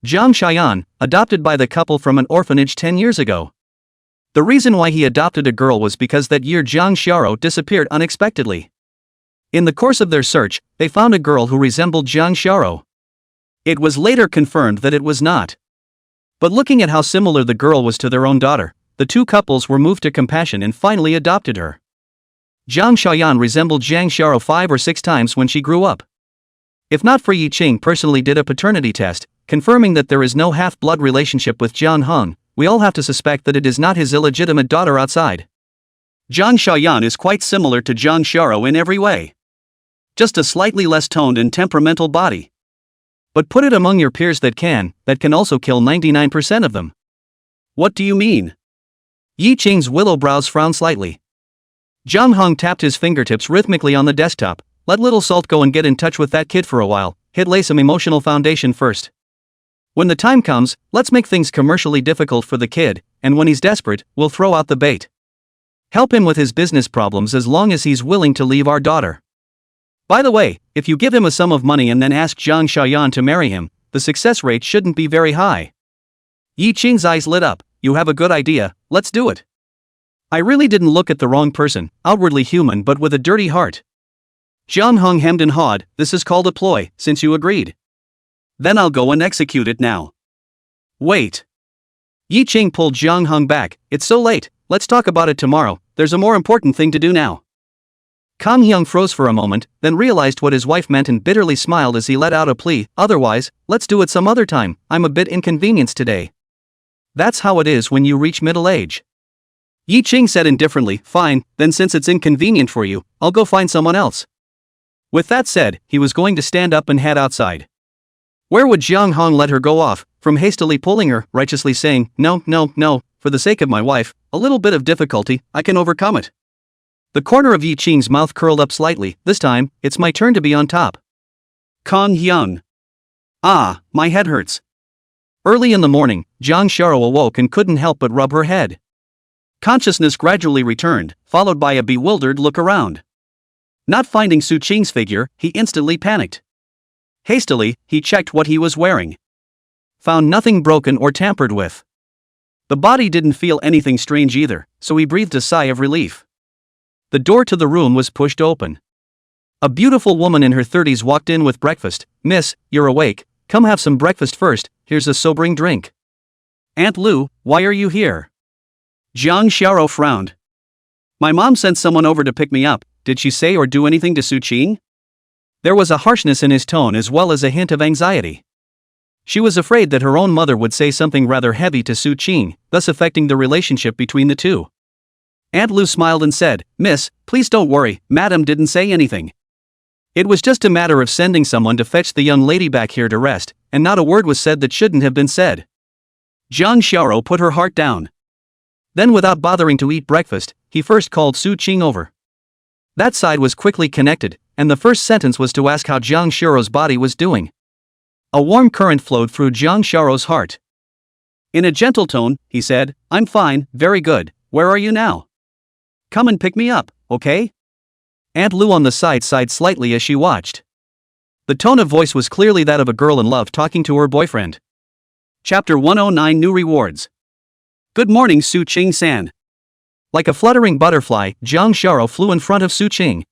Jiang Shayan, adopted by the couple from an orphanage 10 years ago. The reason why he adopted a girl was because that year Jang Sharo disappeared unexpectedly. In the course of their search, they found a girl who resembled Jang Sharo. It was later confirmed that it was not. But looking at how similar the girl was to their own daughter, the 2 couples were moved to compassion and finally adopted her. Jiang Shayan resembled Jang Sharo 5 or 6 times when she grew up. If not for Yi Qing personally did a paternity test, confirming that there is no half-blood relationship with Jiang Hong, we all have to suspect that it is not his illegitimate daughter outside. Jiang Shayan is quite similar to Jang Sharo in every way. Just a slightly less toned and temperamental body. But put it among your peers that can also kill 99% of them. What do you mean? Yi Qing's willow brows frowned slightly. Jiang Hong tapped his fingertips rhythmically on the desktop. Let little Salt go and get in touch with that kid for a while, lay some emotional foundation first. When the time comes, let's make things commercially difficult for the kid, and when he's desperate, we'll throw out the bait. Help him with his business problems as long as he's willing to leave our daughter. By the way, if you give him a sum of money and then ask Jiang Shayan to marry him, the success rate shouldn't be very high. Yi Qing's eyes lit up. You have a good idea, let's do it. I really didn't look at the wrong person, outwardly human but with a dirty heart. Jiang Hong hemmed and hawed. This is called a ploy, since you agreed. Then I'll go and execute it now. Wait. Yi Qing pulled Jiang Hong back. It's so late, let's talk about it tomorrow, there's a more important thing to do now. Kang Hyung froze for a moment, then realized what his wife meant and bitterly smiled as he let out a plea. Otherwise, let's do it some other time, I'm a bit inconvenienced today. That's how it is when you reach middle age. Yi Ching said indifferently, fine, then since it's inconvenient for you, I'll go find someone else. With that said, he was going to stand up and head outside. Where would Jiang Hong let her go off, from hastily pulling her, righteously saying, no, for the sake of my wife, a little bit of difficulty, I can overcome it. The corner of Yi Ching's mouth curled up slightly, this time, it's my turn to be on top. Kong Hyung. Ah, my head hurts. Early in the morning, Jiang Shara awoke and couldn't help but rub her head. Consciousness gradually returned, followed by a bewildered look around. Not finding Su Qing's figure, he instantly panicked. Hastily, he checked what he was wearing. Found nothing broken or tampered with. The body didn't feel anything strange either, so he breathed a sigh of relief. The door to the room was pushed open. A beautiful woman in her 30s walked in with breakfast. Miss, you're awake, come have some breakfast first, here's a sobering drink. Aunt Lu, why are you here? Jiang Xiao frowned. My mom sent someone over to pick me up, did she say or do anything to Su Qing? There was a harshness in his tone as well as a hint of anxiety. She was afraid that her own mother would say something rather heavy to Su Qing, thus affecting the relationship between the two. Aunt Lu smiled and said, Miss, please don't worry, Madam didn't say anything. It was just a matter of sending someone to fetch the young lady back here to rest, and not a word was said that shouldn't have been said. Jiang Xiao put her heart down. Then without bothering to eat breakfast, he first called Su Qing over. That side was quickly connected, and the first sentence was to ask how Jiang Xiao's body was doing. A warm current flowed through Jiang Xiao's heart. In a gentle tone, he said, I'm fine, very good, where are you now? Come and pick me up, okay? Aunt Lu on the side sighed slightly as she watched. The tone of voice was clearly that of a girl in love talking to her boyfriend. Chapter 109 New Rewards. Good morning Su Qing-san. Like a fluttering butterfly, Jiang Xiao flew in front of Su Qing.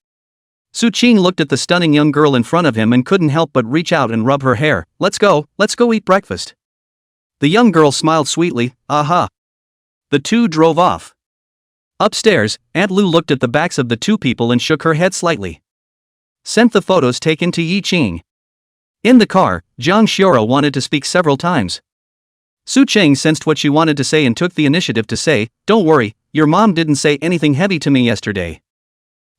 Su Qing looked at the stunning young girl in front of him and couldn't help but reach out and rub her hair. Let's go eat breakfast. The young girl smiled sweetly, aha. The two drove off. Upstairs, Aunt Lu looked at the backs of the two people and shook her head slightly. Sent the photos taken to Yi Ching. In the car, Jiang Xiao wanted to speak several times. Su Qing sensed what she wanted to say and took the initiative to say, don't worry, your mom didn't say anything heavy to me yesterday.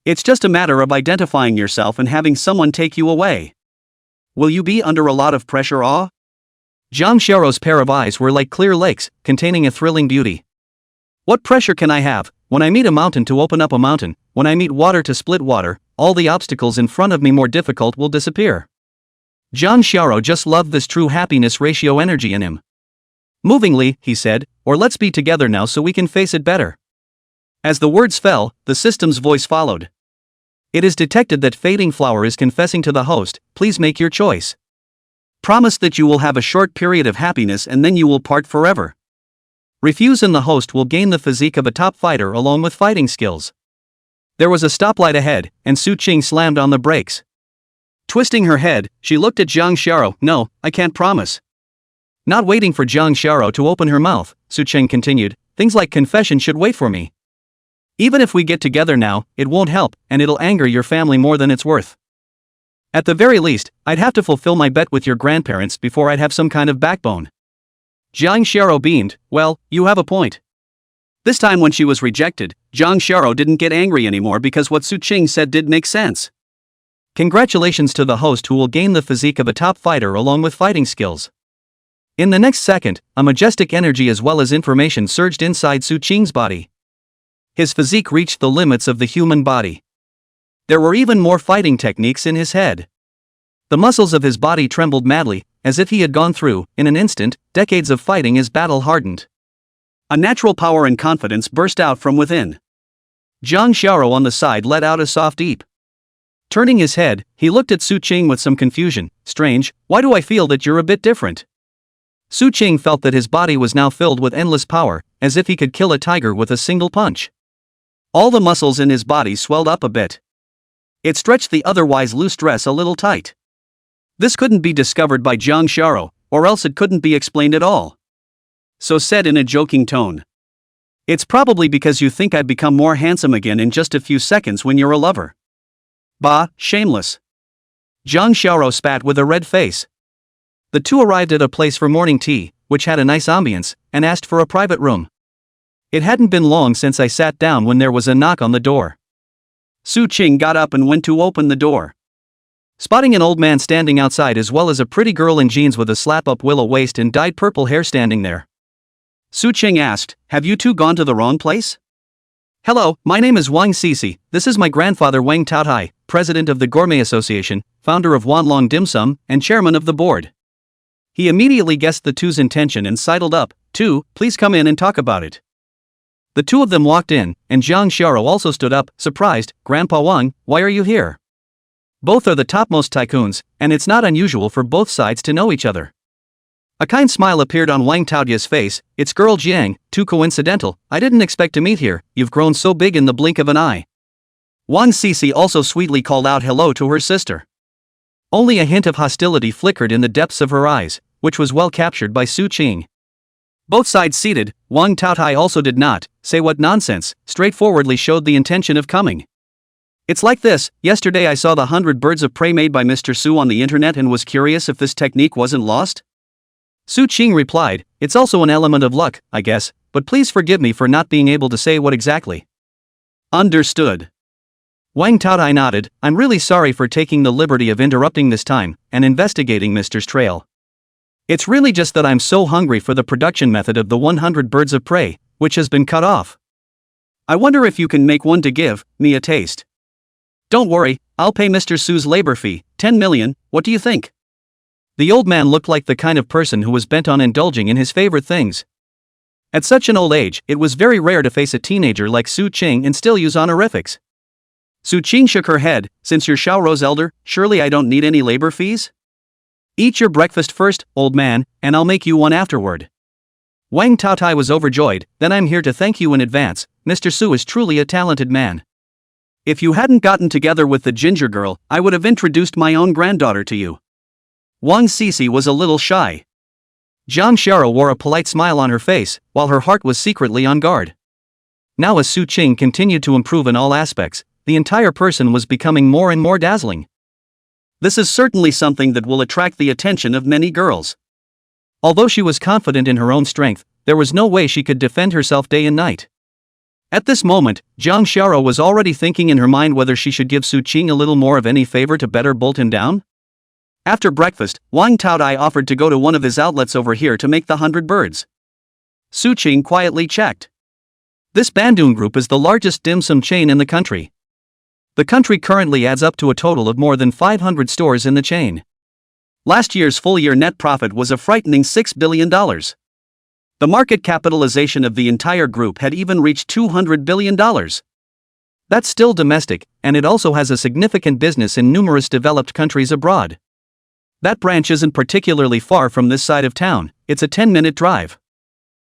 It's just a matter of identifying yourself and having someone take you away. Will you be under a lot of pressure? Jiang Xiao's pair of eyes were like clear lakes, containing a thrilling beauty. What pressure can I have? When I meet a mountain to open up a mountain, when I meet water to split water, all the obstacles in front of me more difficult will disappear. Jiang Xiao just loved this true happiness ratio energy in him. Movingly, he said, or let's be together now so we can face it better. As the words fell, the system's voice followed. It is detected that Fading Flower is confessing to the host, please make your choice. Promise that you will have a short period of happiness and then you will part forever. Refuse and the host will gain the physique of a top fighter along with fighting skills. There was a stoplight ahead, and Su Qing slammed on the brakes. Twisting her head, she looked at Jiang Xiao, no, I can't promise. Not waiting for Jiang Xiao to open her mouth, Su Qing continued, things like confession should wait for me. Even if we get together now, it won't help, and it'll anger your family more than it's worth. At the very least, I'd have to fulfill my bet with your grandparents before I'd have some kind of backbone. Jiang Xiao beamed, well, you have a point. This time when she was rejected, Jiang Xiao didn't get angry anymore because what Su Qing said did make sense. Congratulations to the host who will gain the physique of a top fighter along with fighting skills. In the next second, a majestic energy as well as information surged inside Su Qing's body. His physique reached the limits of the human body. There were even more fighting techniques in his head. The muscles of his body trembled madly, as if he had gone through, in an instant, decades of fighting as battle hardened. A natural power and confidence burst out from within. Jiang Xiao on the side let out a soft eep. Turning his head, he looked at Su Qing with some confusion. Strange, why do I feel that you're a bit different? Su Qing felt that his body was now filled with endless power, as if he could kill a tiger with a single punch. All the muscles in his body swelled up a bit. It stretched the otherwise loose dress a little tight. This couldn't be discovered by Jiang Xiao, or else it couldn't be explained at all. So said in a joking tone. It's probably because you think I'd become more handsome again in just a few seconds when you're a lover. Bah, shameless. Jiang Xiao spat with a red face. The two arrived at a place for morning tea, which had a nice ambience, and asked for a private room. It hadn't been long since I sat down when there was a knock on the door. Su Qing got up and went to open the door. Spotting an old man standing outside as well as a pretty girl in jeans with a slap-up willow waist and dyed purple hair standing there, Su Qing asked, "Have you two gone to the wrong place?" "Hello, my name is Wang Sisi, this is my grandfather Wang Taotai, president of the Gourmet Association, founder of Wanlong Dim Sum, and chairman of the board." He immediately guessed the two's intention and sidled up. "Two, please come in and talk about it." The two of them walked in, and Jang Shara also stood up, surprised. "Grandpa Wang, why are you here?" Both are the topmost tycoons, and it's not unusual for both sides to know each other. A kind smile appeared on Wang Taotia's face. "It's girl Jiang, too coincidental, I didn't expect to meet here, you've grown so big in the blink of an eye." Wang Sisi also sweetly called out hello to her sister. Only a hint of hostility flickered in the depths of her eyes, which was well captured by Su Qing. Both sides seated, Wang Taotai also did not say what nonsense, straightforwardly showed the intention of coming. "It's like this, yesterday I saw the 100 birds of prey made by Mr. Su on the internet and was curious if this technique wasn't lost." Su Qing replied, "It's also an element of luck, I guess, but please forgive me for not being able to say what exactly." "Understood." Wang Taotai nodded, "I'm really sorry for taking the liberty of interrupting this time and investigating Mr.'s trail. It's really just that I'm so hungry for the production method of the 100 birds of prey, which has been cut off. I wonder if you can make one to give me a taste." "Don't worry, I'll pay Mr. Su's labor fee, 10 million, what do you think?" The old man looked like the kind of person who was bent on indulging in his favorite things. At such an old age, it was very rare to face a teenager like Su Qing and still use honorifics. Su Qing shook her head, "Since you're Xiaoro's elder, surely I don't need any labor fees? Eat your breakfast first, old man, and I'll make you one afterward." Wang Taotai was overjoyed. "Then I'm here to thank you in advance, Mr. Su is truly a talented man. If you hadn't gotten together with the ginger girl, I would have introduced my own granddaughter to you." Wang Sisi was a little shy. Jiang Shara wore a polite smile on her face, while her heart was secretly on guard. Now as Su Qing continued to improve in all aspects, the entire person was becoming more and more dazzling. This is certainly something that will attract the attention of many girls. Although she was confident in her own strength, there was no way she could defend herself day and night. At this moment, Jiang Shara was already thinking in her mind whether she should give Su Qing a little more of any favor to better bolt him down. After breakfast, Wang Taotai offered to go to one of his outlets over here to make the 100 birds. Su Qing quietly checked. This Bandung Group is the largest dim sum chain in the country. The country currently adds up to a total of more than 500 stores in the chain. Last year's full-year net profit was a frightening $6 billion. The market capitalization of the entire group had even reached $200 billion. That's still domestic, and it also has a significant business in numerous developed countries abroad. That branch isn't particularly far from this side of town, it's a 10-minute drive.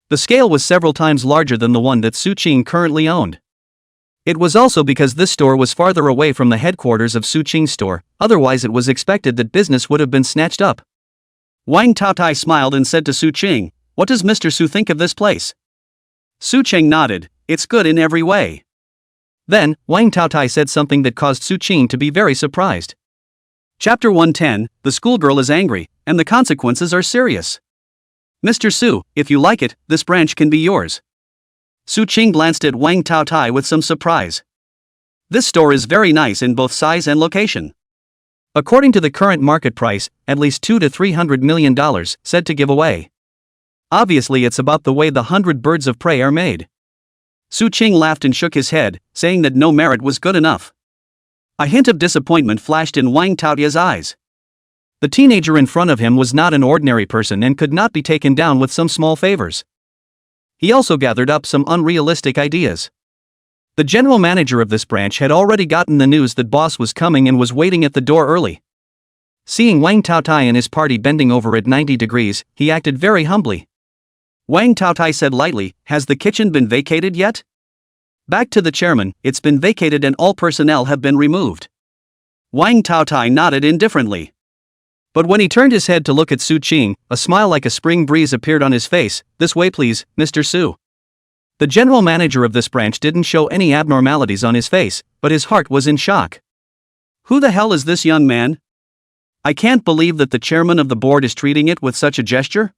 The scale was several times larger than the one that Su Qing currently owned. It was also because this store was farther away from the headquarters of Su Qing's store, otherwise it was expected that business would have been snatched up. Wang Taotai smiled and said to Su Qing, "What does Mr. Su think of this place?" Su Qing nodded, "It's good in every way." Then, Wang Taotai said something that caused Su Qing to be very surprised. Chapter 110, The Schoolgirl is Angry, and the Consequences are Serious. "Mr. Su, if you like it, this branch can be yours." Su Qing glanced at Wang Taotai with some surprise. This store is very nice in both size and location. According to the current market price, at least $200 to $300 million, said to give away. Obviously it's about the way the 100 birds of prey are made. Su Qing laughed and shook his head, saying that no merit was good enough. A hint of disappointment flashed in Wang Taotia's eyes. The teenager in front of him was not an ordinary person and could not be taken down with some small favors. He also gathered up some unrealistic ideas. The general manager of this branch had already gotten the news that boss was coming and was waiting at the door early. Seeing Wang Taotai and his party bending over at 90 degrees, he acted very humbly. Wang Taotai said lightly, "Has the kitchen been vacated yet?" Back to the chairman, "It's been vacated and all personnel have been removed." Wang Taotai nodded indifferently. But when he turned his head to look at Su Qing, a smile like a spring breeze appeared on his face. "This way please, Mr. Su." The general manager of this branch didn't show any abnormalities on his face, but his heart was in shock. Who the hell is this young man? I can't believe that the chairman of the board is treating it with such a gesture.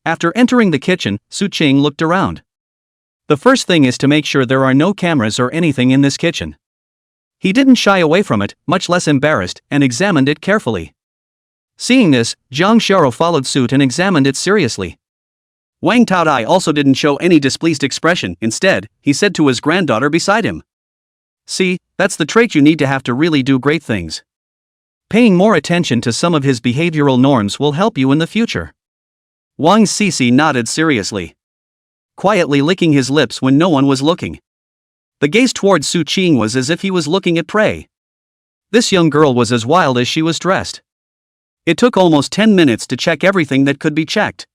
After entering the kitchen, Su Qing looked around. The first thing is to make sure there are no cameras or anything in this kitchen. He didn't shy away from it, much less embarrassed, and examined it carefully. Seeing this, Jang Shara followed suit and examined it seriously. Wang Taotai also didn't show any displeased expression. Instead, he said to his granddaughter beside him, "See, that's the trait you need to have to really do great things. Paying more attention to some of his behavioral norms will help you in the future." Wang Sisi nodded seriously, quietly licking his lips when no one was looking. The gaze toward Su Qing was as if he was looking at prey. This young girl was as wild as she was dressed. It took almost 10 minutes to check everything that could be checked.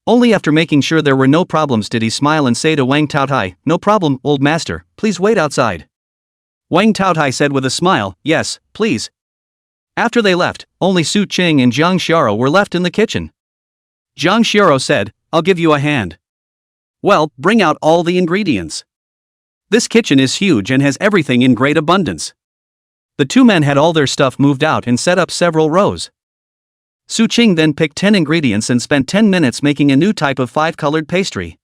Only after making sure there were no problems did he smile and say to Wang Taotai, "No problem, old master, please wait outside." Wang Taotai said with a smile, "Yes, please." After they left, only Su Qing and Jang Shara were left in the kitchen. Jang Shara said, "I'll give you a hand." "Well, bring out all the ingredients. This kitchen is huge and has everything in great abundance." The two men had all their stuff moved out and set up several rows. Su Qing then picked 10 ingredients and spent 10 minutes making a new type of 5-colored pastry.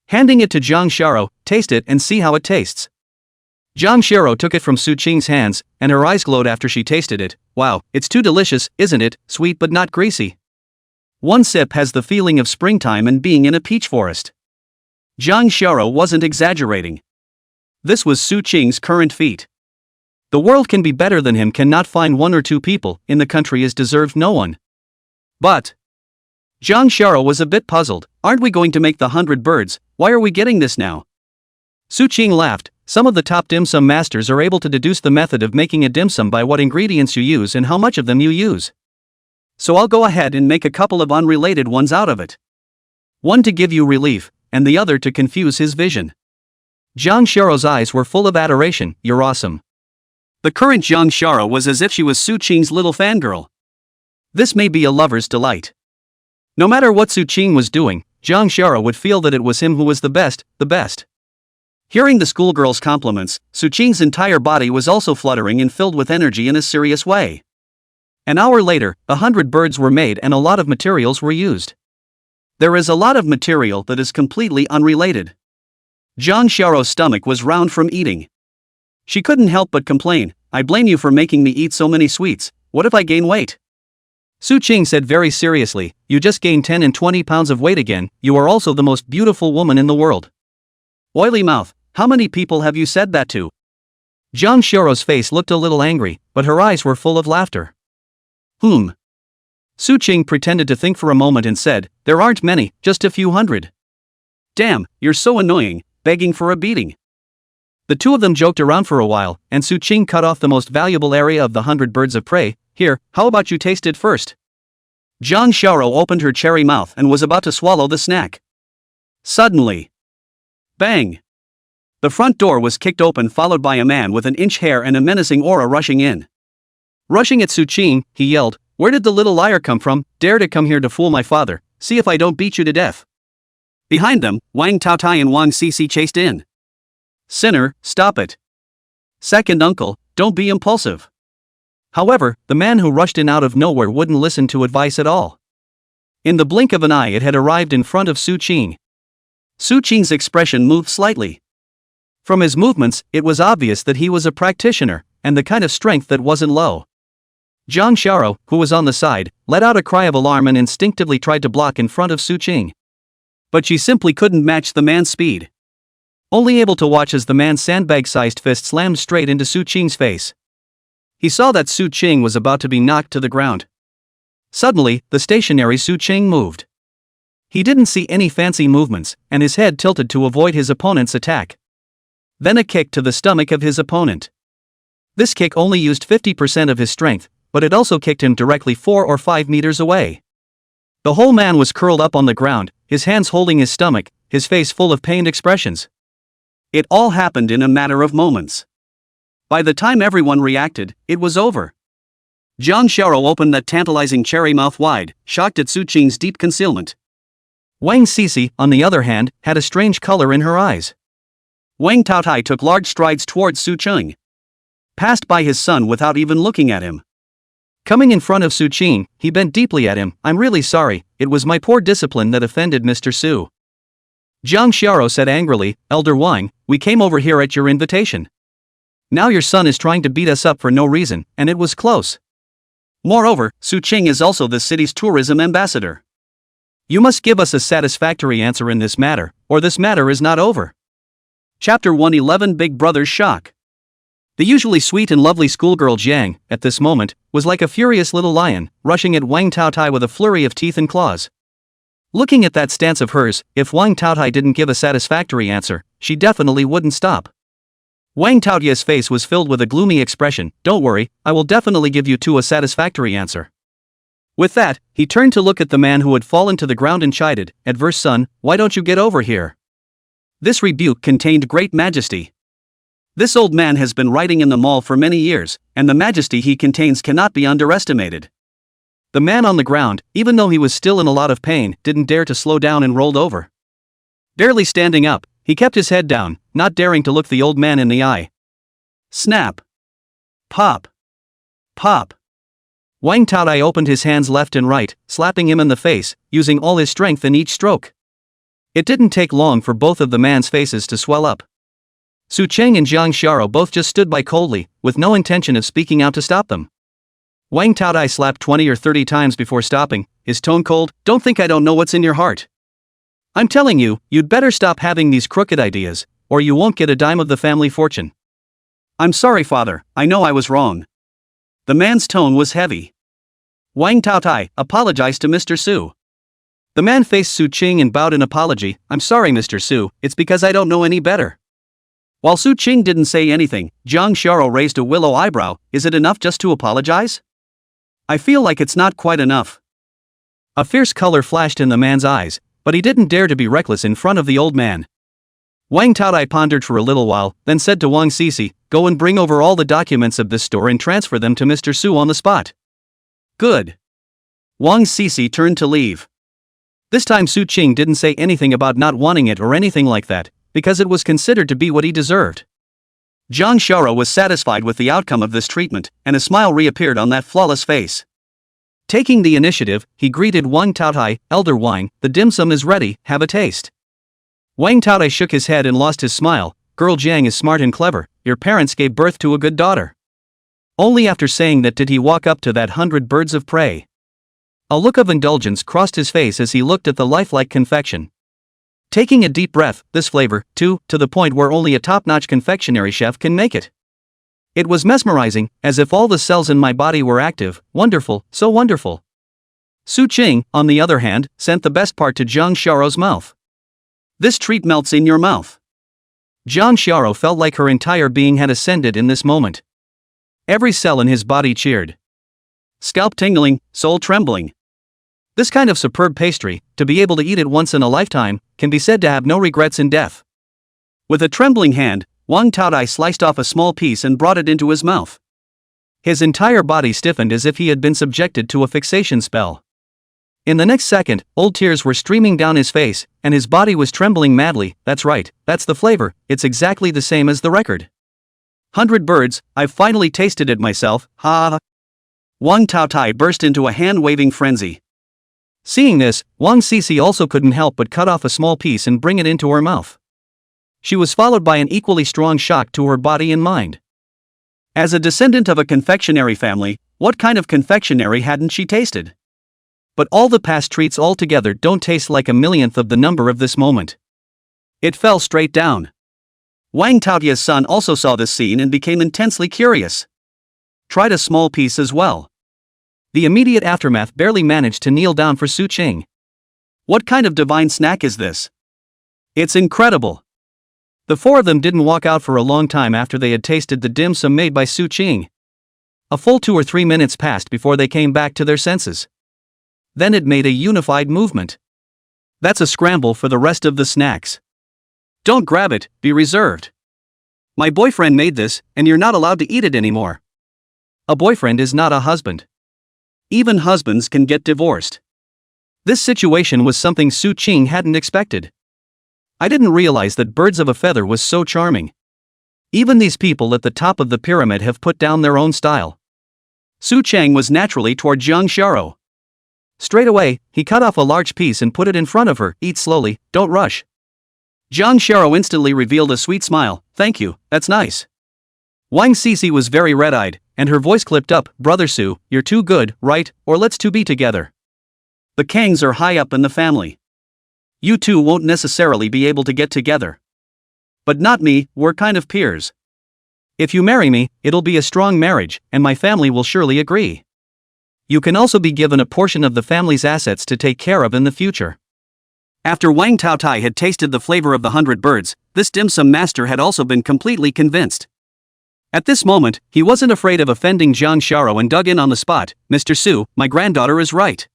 Handing it to Jang Shara, "Taste it and see how it tastes." Jang Shara took it from Su Qing's hands, and her eyes glowed after she tasted it. "Wow, it's too delicious, isn't it? Sweet but not greasy. One sip has the feeling of springtime and being in a peach forest." Jang Shara wasn't exaggerating. This was Su Qing's current feat. The world can be better than him, cannot find one or two people in the country is deserved no one. But Jang Shara was a bit puzzled. "Aren't we going to make the 100 birds? Why are we getting this now?" Su Qing laughed. "Some of the top dim sum masters are able to deduce the method of making a dim sum by what ingredients you use and how much of them you use. So I'll go ahead and make a couple of unrelated ones out of it. One to give you relief, and the other to confuse his vision." Jang Shara's eyes were full of adoration. "You're awesome." The current Jang Shara was as if she was Su Qing's little fangirl. This may be a lover's delight. No matter what Su Qing was doing, Jang Shara would feel that it was him who was the best, the best. Hearing the schoolgirl's compliments, Su Qing's entire body was also fluttering and filled with energy in a serious way. An hour later, 100 birds were made and a lot of materials were used. There is a lot of material that is completely unrelated. Jang Shara's stomach was round from eating. She couldn't help but complain, "I blame you for making me eat so many sweets. What if I gain weight?" Su Qing said very seriously, "You just gained 10 and 20 pounds of weight again. You are also the most beautiful woman in the world." Oily mouth, how many people have you said that to? Jang Shara's face looked a little angry, but her eyes were full of laughter. Su Qing pretended to think for a moment and said, "There aren't many, just a few hundred." "Damn, you're so annoying, begging for a beating." The two of them joked around for a while, and Su Qing cut off the most valuable area of the 100 birds of prey. "Here, how about you taste it first?" Jang Shara opened her cherry mouth and was about to swallow the snack. Suddenly, bang! The front door was kicked open, followed by a man with an inch hair and a menacing aura rushing in. Rushing at Su Qing, he yelled, "Where did the little liar come from? Dare to come here to fool my father? See if I don't beat you to death." Behind them, Wang Taotai and Wang Sisi chased in. "Sinner, stop it. Second uncle, don't be impulsive." However, the man who rushed in out of nowhere wouldn't listen to advice at all. In the blink of an eye it had arrived in front of Su Qing. Su Qing's expression moved slightly. From his movements, it was obvious that he was a practitioner, and the kind of strength that wasn't low. Jang Shara, who was on the side, let out a cry of alarm and instinctively tried to block in front of Su Qing. But she simply couldn't match the man's speed. Only able to watch as the man's sandbag-sized fist slammed straight into Su Qing's face. He saw that Su Qing was about to be knocked to the ground. Suddenly, the stationary Su Qing moved. He didn't see any fancy movements, and his head tilted to avoid his opponent's attack. Then a kick to the stomach of his opponent. This kick only used 50% of his strength, but it also kicked him directly 4 or 5 meters away. The whole man was curled up on the ground, his hands holding his stomach, his face full of pained expressions. It all happened in a matter of moments. By the time everyone reacted, it was over. Jang Shara opened that tantalizing cherry mouth wide, shocked at Su Qing's deep concealment. Wang Sisi, on the other hand, had a strange color in her eyes. Wang Taotai took large strides towards Su Qing. Passed by his son without even looking at him. Coming in front of Su Qing, he bent deeply at him. I'm really sorry, it was my poor discipline that offended Mr. Su. Jiang Xiao said angrily, Elder Wang, we came over here at your invitation. Now your son is trying to beat us up for no reason, and it was close. Moreover, Su Qing is also the city's tourism ambassador. You must give us a satisfactory answer in this matter, or this matter is not over. Chapter 111 Big Brother's Shock. The usually sweet and lovely schoolgirl Jang, at this moment, was like a furious little lion, rushing at Wang Taotai with a flurry of teeth and claws. Looking at that stance of hers, if Wang Taotai didn't give a satisfactory answer, she definitely wouldn't stop. Wang Taotai's face was filled with a gloomy expression. Don't worry, I will definitely give you two a satisfactory answer. With that, he turned to look at the man who had fallen to the ground and chided, Adverse son, why don't you get over here? This rebuke contained great majesty. This old man has been writing in the mall for many years, and the majesty he contains cannot be underestimated. The man on the ground, even though he was still in a lot of pain, didn't dare to slow down and rolled over. Barely standing up, he kept his head down, not daring to look the old man in the eye. Snap. Pop. Pop. Wang Taotai opened his hands left and right, slapping him in the face, using all his strength in each stroke. It didn't take long for both of the man's faces to swell up. Su Cheng and Jiang Xiao both just stood by coldly, with no intention of speaking out to stop them. Wang Taotai slapped 20 or 30 times before stopping, his tone cold. Don't think I don't know what's in your heart. I'm telling you, you'd better stop having these crooked ideas, or you won't get a dime of the family fortune. I'm sorry, father, I know I was wrong. The man's tone was heavy. Wang Taotai apologized to Mr. Su. The man faced Su Qing and bowed in apology. I'm sorry, Mr. Su, it's because I don't know any better. While Su Qing didn't say anything, Jiang Xiao raised a willow eyebrow. Is it enough just to apologize? I feel like it's not quite enough. A fierce color flashed in the man's eyes, but he didn't dare to be reckless in front of the old man. Wang Taotai pondered for a little while, then said to Wang Sisi, go and bring over all the documents of this store and transfer them to Mr. Su on the spot. Good. Wang Sisi turned to leave. This time Su Qing didn't say anything about not wanting it or anything like that, because it was considered to be what he deserved. Jiang Xiao was satisfied with the outcome of this treatment, and a smile reappeared on that flawless face. Taking the initiative, he greeted Wang Taotai, Elder Wang, the dim sum is ready, have a taste. Wang Taotai shook his head and lost his smile. Girl Jang is smart and clever, your parents gave birth to a good daughter. Only after saying that did he walk up to that 100 birds of prey. A look of indulgence crossed his face as he looked at the lifelike confection. Taking a deep breath, this flavor, too, to the point where only a top-notch confectionery chef can make it. It was mesmerizing, as if all the cells in my body were active. Wonderful, so wonderful. Su Qing, on the other hand, sent the best part to Jiang Xiao's mouth. This treat melts in your mouth. Jiang Xiao felt like her entire being had ascended in this moment. Every cell in his body cheered. Scalp tingling, soul trembling. This kind of superb pastry, to be able to eat it once in a lifetime, can be said to have no regrets in death. With a trembling hand, Wang Taotai sliced off a small piece and brought it into his mouth. His entire body stiffened as if he had been subjected to a fixation spell. In the next second, old tears were streaming down his face, and his body was trembling madly. That's right, that's the flavor, it's exactly the same as the record. 100 birds, I've finally tasted it myself, ha ha. Wang Taotai burst into a hand-waving frenzy. Seeing this, Wang Sisi also couldn't help but cut off a small piece and bring it into her mouth. She was followed by an equally strong shock to her body and mind. As a descendant of a confectionery family, what kind of confectionery hadn't she tasted? But all the past treats altogether don't taste like a millionth of the number of this moment. It fell straight down. Wang Taotia's son also saw this scene and became intensely curious. Tried a small piece as well. The immediate aftermath barely managed to kneel down for Su Qing. What kind of divine snack is this? It's incredible. The four of them didn't walk out for a long time after they had tasted the dim sum made by Su Qing. A full 2 or 3 minutes passed before they came back to their senses. Then it made a unified movement. That's a scramble for the rest of the snacks. Don't grab it, be reserved. My boyfriend made this, and you're not allowed to eat it anymore. A boyfriend is not a husband. Even husbands can get divorced. This situation was something Su Qing hadn't expected. I didn't realize that birds of a feather was so charming. Even these people at the top of the pyramid have put down their own style. Su Chang was naturally toward Jang Sharo. Straight away, he cut off a large piece and put it in front of her. Eat slowly, don't rush. Jang Sharo instantly revealed a sweet smile. Thank you, that's nice. Wang Cece was very red-eyed, and her voice clipped up. Brother Su, you're too good, right? Or let's two be together. The Kangs are high up in the family. You two won't necessarily be able to get together. But not me, we're kind of peers. If you marry me, it'll be a strong marriage, and my family will surely agree. You can also be given a portion of the family's assets to take care of in the future. After Wang Taotai had tasted the flavor of the 100 birds, this dim sum master had also been completely convinced. At this moment, he wasn't afraid of offending Jiang Sharo and dug in on the spot. Mr. Su, my granddaughter is right.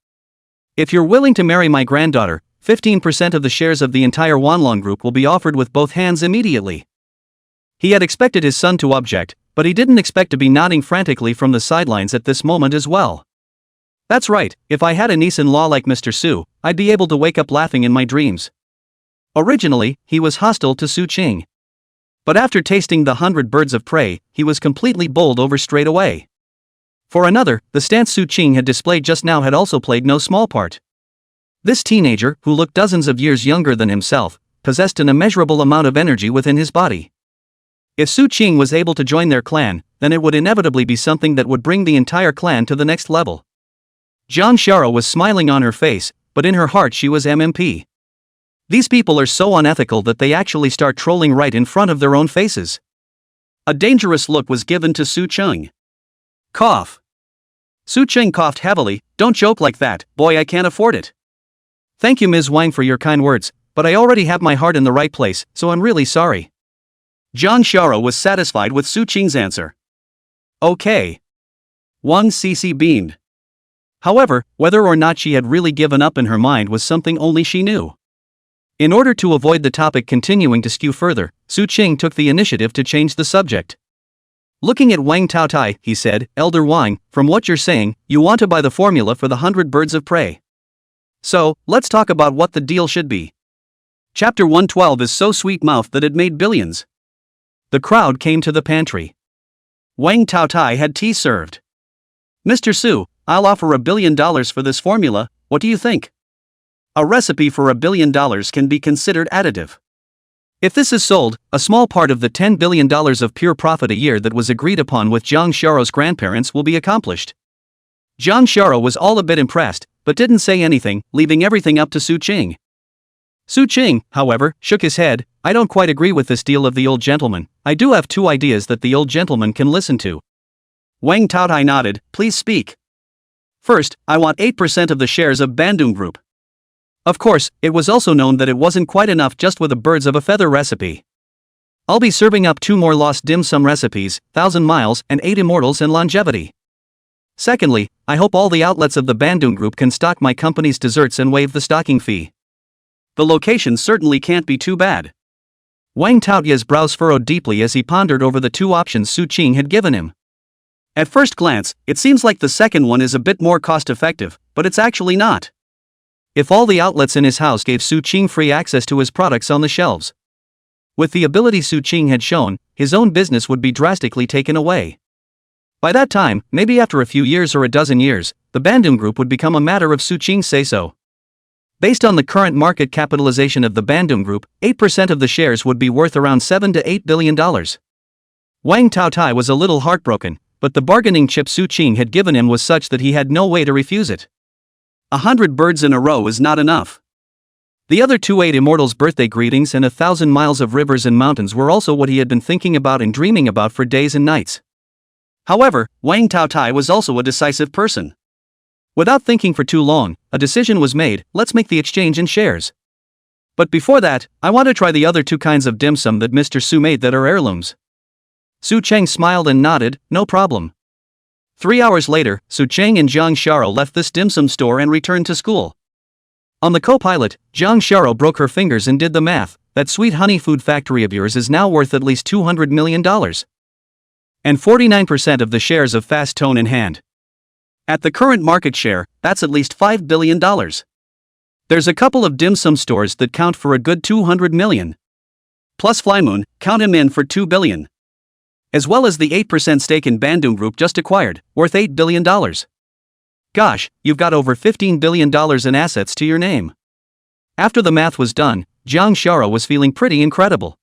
If you're willing to marry my granddaughter, 15% of the shares of the entire Wanlong group will be offered with both hands immediately. He had expected his son to object, but he didn't expect to be nodding frantically from the sidelines at this moment as well. That's right, if I had a niece-in-law like Mr. Su, I'd be able to wake up laughing in my dreams. Originally, he was hostile to Su Qing. But after tasting the 100 birds of prey, he was completely bowled over straight away. For another, the stance Su Qing had displayed just now had also played no small part. This teenager, who looked dozens of years younger than himself, possessed an immeasurable amount of energy within his body. If Su Qing was able to join their clan, then it would inevitably be something that would bring the entire clan to the next level. Jiang Sharo was smiling on her face, but in her heart she was MMP. These people are so unethical that they actually start trolling right in front of their own faces. A dangerous look was given to Su Cheng. Cough. Su Cheng coughed heavily. Don't joke like that, boy, I can't afford it. Thank you, Ms. Wang, for your kind words, but I already have my heart in the right place, so I'm really sorry. Jiang Sharo was satisfied with Su Qing's answer. Okay. Wang Cece beamed. However, whether or not she had really given up in her mind was something only she knew. In order to avoid the topic continuing to skew further, Su Qing took the initiative to change the subject. Looking at Wang Taotai, he said, Elder Wang, from what you're saying, you want to buy the formula for the 100 birds of prey. So, let's talk about what the deal should be. Chapter 112 is so sweet-mouthed that it made billions. The crowd came to the pantry. Wang Taotai had tea served. Mr. Su, I'll offer $1 billion for this formula, what do you think? A recipe for $1 billion can be considered additive. If this is sold, a small part of the $10 billion of pure profit a year that was agreed upon with Jiang Sharo's grandparents will be accomplished. Jiang Sharo was all a bit impressed, but didn't say anything, leaving everything up to Su Qing. Su Qing, however, shook his head. I don't quite agree with this deal of the old gentleman. I do have two ideas that the old gentleman can listen to. Wang Taotai nodded. Please speak. First, I want 8% of the shares of Bandung Group. Of course, it was also known that it wasn't quite enough just with a birds of a feather recipe. I'll be serving up 2 more lost dim sum recipes, 1,000 miles and 8 immortals and longevity. Secondly, I hope all the outlets of the Bandung Group can stock my company's desserts and waive the stocking fee. The location certainly can't be too bad. Wang Taotia's brows furrowed deeply as he pondered over the two options Su Qing had given him. At first glance, it seems like the second one is a bit more cost-effective, but it's actually not. If all the outlets in his house gave Su Qing free access to his products on the shelves. With the ability Su Qing had shown, his own business would be drastically taken away. By that time, maybe after a few years or a dozen years, the Bandung Group would become a matter of Su Qing's say-so. Based on the current market capitalization of the Bandung Group, 8% of the shares would be worth around $7 to $8 billion. Wang Taotai was a little heartbroken, but the bargaining chip Su Qing had given him was such that he had no way to refuse it. 100 birds in a row is not enough. The other 8 immortals' birthday greetings and 1,000 miles of rivers and mountains were also what he had been thinking about and dreaming about for days and nights. However, Wang Taotai was also a decisive person. Without thinking for too long, a decision was made. Let's make the exchange in shares. But before that, I want to try the other 2 kinds of dim sum that Mr. Su made that are heirlooms. Su Cheng smiled and nodded, no problem. 3 hours later, Su Cheng and Jiang Sharo left this dim sum store and returned to school. On the co-pilot, Jiang Sharo broke her fingers and did the math. That sweet honey food factory of yours is now worth at least $200 million. And 49% of the shares of Fast Tone in hand. At the current market share, that's at least $5 billion. There's a couple of dim sum stores that count for a good $200 million. Plus Flymoon, count him in for $2 billion. as well as the 8% stake in Bandung Group just acquired, worth $8 billion. Gosh, you've got over $15 billion in assets to your name. After the math was done, Jang Shara was feeling pretty incredible.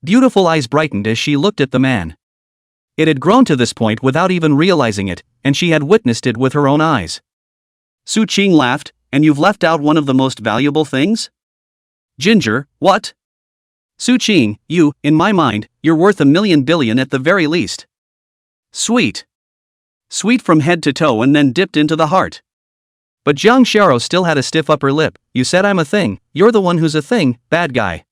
Beautiful eyes brightened as she looked at the man. It had grown to this point without even realizing it, and she had witnessed it with her own eyes. Su Qing laughed, and you've left out one of the most valuable things? Ginger, what? Su Qing, in my mind, you're worth $1 million billion at the very least. Sweet. Sweet from head to toe and then dipped into the heart. But Zhang Xiao still had a stiff upper lip. You said I'm a thing, you're the one who's a thing, bad guy.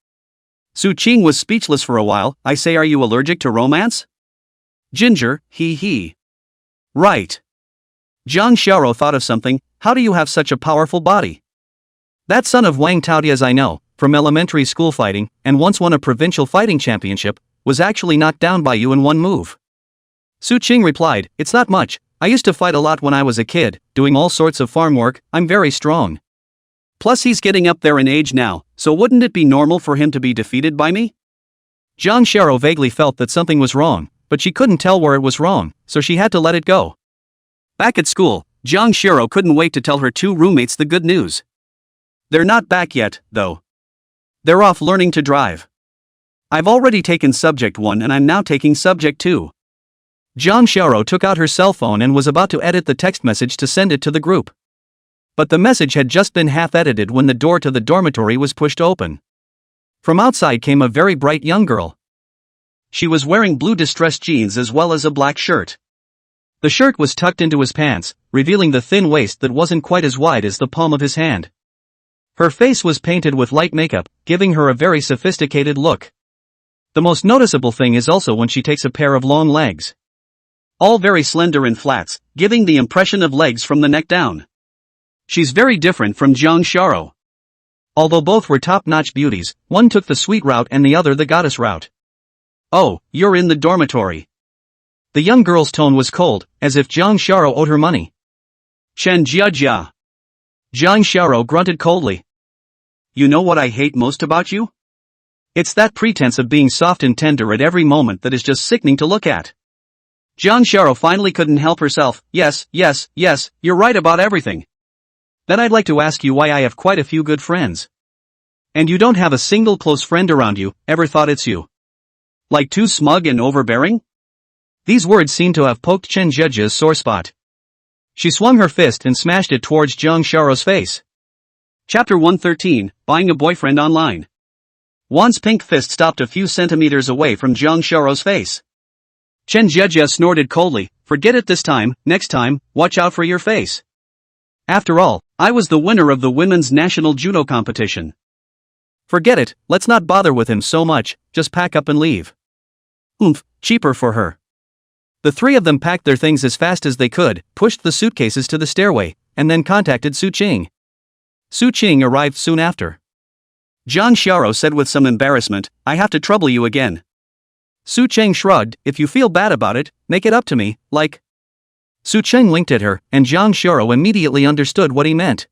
Su Qing was speechless for a while. I say, are you allergic to romance? Ginger, he. Right. Zhang Xiao thought of something. How do you have such a powerful body? That son of Wang Taodia's I know, from elementary school fighting, and once won a provincial fighting championship, was actually knocked down by you in one move. Su Qing replied, it's not much, I used to fight a lot when I was a kid, doing all sorts of farm work, I'm very strong. Plus he's getting up there in age now, so wouldn't it be normal for him to be defeated by me? Zhang Xiao vaguely felt that something was wrong, but she couldn't tell where it was wrong, so she had to let it go. Back at school, Zhang Xiao couldn't wait to tell her two roommates the good news. They're not back yet, though. They're off learning to drive. I've already taken subject 1 and I'm now taking subject 2. Zhang Xiao took out her cell phone and was about to edit the text message to send it to the group. But the message had just been half-edited when the door to the dormitory was pushed open. From outside came a very bright young girl. She was wearing blue distressed jeans as well as a black shirt. The shirt was tucked into his pants, revealing the thin waist that wasn't quite as wide as the palm of his hand. Her face was painted with light makeup, giving her a very sophisticated look. The most noticeable thing is also when she takes a pair of long legs. All very slender and flats, giving the impression of legs from the neck down. She's very different from Zhang Xiao. Although both were top-notch beauties, one took the sweet route and the other the goddess route. Oh, you're in the dormitory. The young girl's tone was cold, as if Zhang Xiao owed her money. Chen Jia. Zhang Xiao grunted coldly. You know what I hate most about you? It's that pretense of being soft and tender at every moment that is just sickening to look at. Zhang Xiao finally couldn't help herself. Yes, you're right about everything. Then I'd like to ask you why I have quite a few good friends. And you don't have a single close friend around you. Ever thought it's you? Like too smug and overbearing? These words seemed to have poked Chen Zhejia's sore spot. She swung her fist and smashed it towards Zhang Xiao's face. Chapter 113, Buying a Boyfriend Online. Wan's pink fist stopped a few centimeters away from Zhang Xiao's face. Chen Zhejia snorted coldly, forget it this time, next time, watch out for your face. After all, I was the winner of the women's national judo competition. Forget it, let's not bother with him so much, just pack up and leave. Oomph, cheaper for her. The three of them packed their things as fast as they could, pushed the suitcases to the stairway, and then contacted Su Qing. Su Qing arrived soon after. Zhang Xiao said with some embarrassment, I have to trouble you again. Su Qing shrugged, if you feel bad about it, make it up to me, like. Su Qing winked at her, and Zhang Xiao immediately understood what he meant.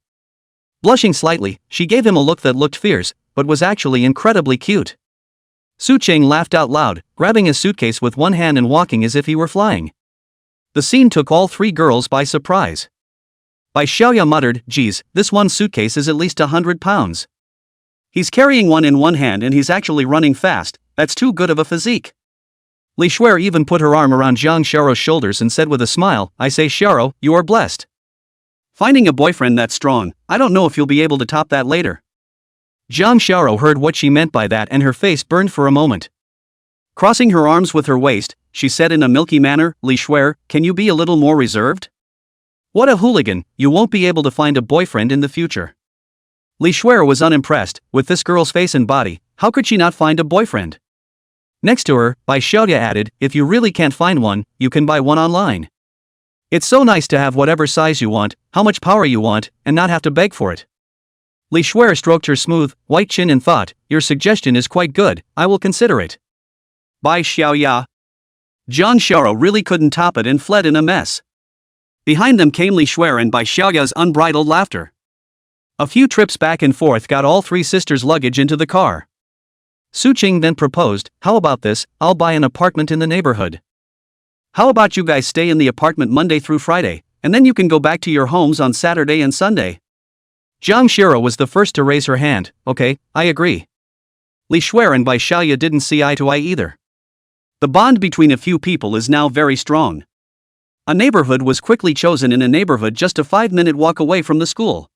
Blushing slightly, she gave him a look that looked fierce, but was actually incredibly cute. Su Qing laughed out loud, grabbing his suitcase with one hand and walking as if he were flying. The scene took all three girls by surprise. Bai Xiaoya muttered, geez, this one suitcase is at least 100 pounds. He's carrying one in one hand and he's actually running fast, that's too good of a physique. Li Shuer even put her arm around Zhang Xiao's shoulders and said with a smile, I say Xiao, you are blessed. Finding a boyfriend that strong, I don't know if you'll be able to top that later. Zhang Xiao heard what she meant by that and her face burned for a moment. Crossing her arms with her waist, she said in a milky manner, Li Shuer, can you be a little more reserved? What a hooligan, you won't be able to find a boyfriend in the future. Li Shuer was unimpressed, with this girl's face and body, how could she not find a boyfriend? Next to her, Bai Xiaoya added, if you really can't find one, you can buy one online. It's so nice to have whatever size you want, how much power you want, and not have to beg for it. Li Shuer stroked her smooth, white chin and thought, your suggestion is quite good, I will consider it. Bai Xiaoya. Zhang Xiao really couldn't top it and fled in a mess. Behind them came Li Shuer and Bai Xiaoya's unbridled laughter. A few trips back and forth got all three sisters' luggage into the car. Su Qing then proposed, how about this, I'll buy an apartment in the neighborhood. How about you guys stay in the apartment Monday through Friday, and then you can go back to your homes on Saturday and Sunday? Zhang Shara was the first to raise her hand. Okay, I agree. Li Shuer and Bai Xiaoya didn't see eye to eye either. The bond between a few people is now very strong. A neighborhood was quickly chosen in a neighborhood just a 5-minute walk away from the school.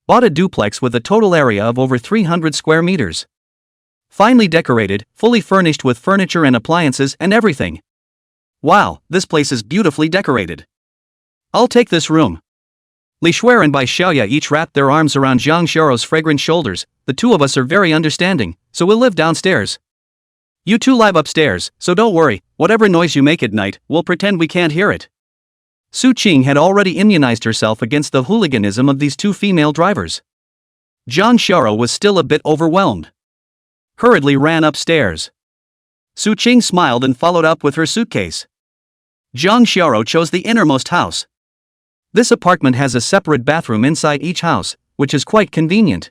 Bought a duplex with a total area of over 300 square meters. Finely decorated, fully furnished with furniture and appliances and everything. Wow, this place is beautifully decorated. I'll take this room. Li Shuer and Bai Xiaoya each wrapped their arms around Zhang Xiao's fragrant shoulders. The two of us are very understanding, so we'll live downstairs. You two live upstairs, so don't worry, whatever noise you make at night, we'll pretend we can't hear it. Su Qing had already immunized herself against the hooliganism of these two female drivers. Zhang Xiao was still a bit overwhelmed. Hurriedly ran upstairs. Su Qing smiled and followed up with her suitcase. Zhang Xiao chose the innermost house. This apartment has a separate bathroom inside each house, which is quite convenient.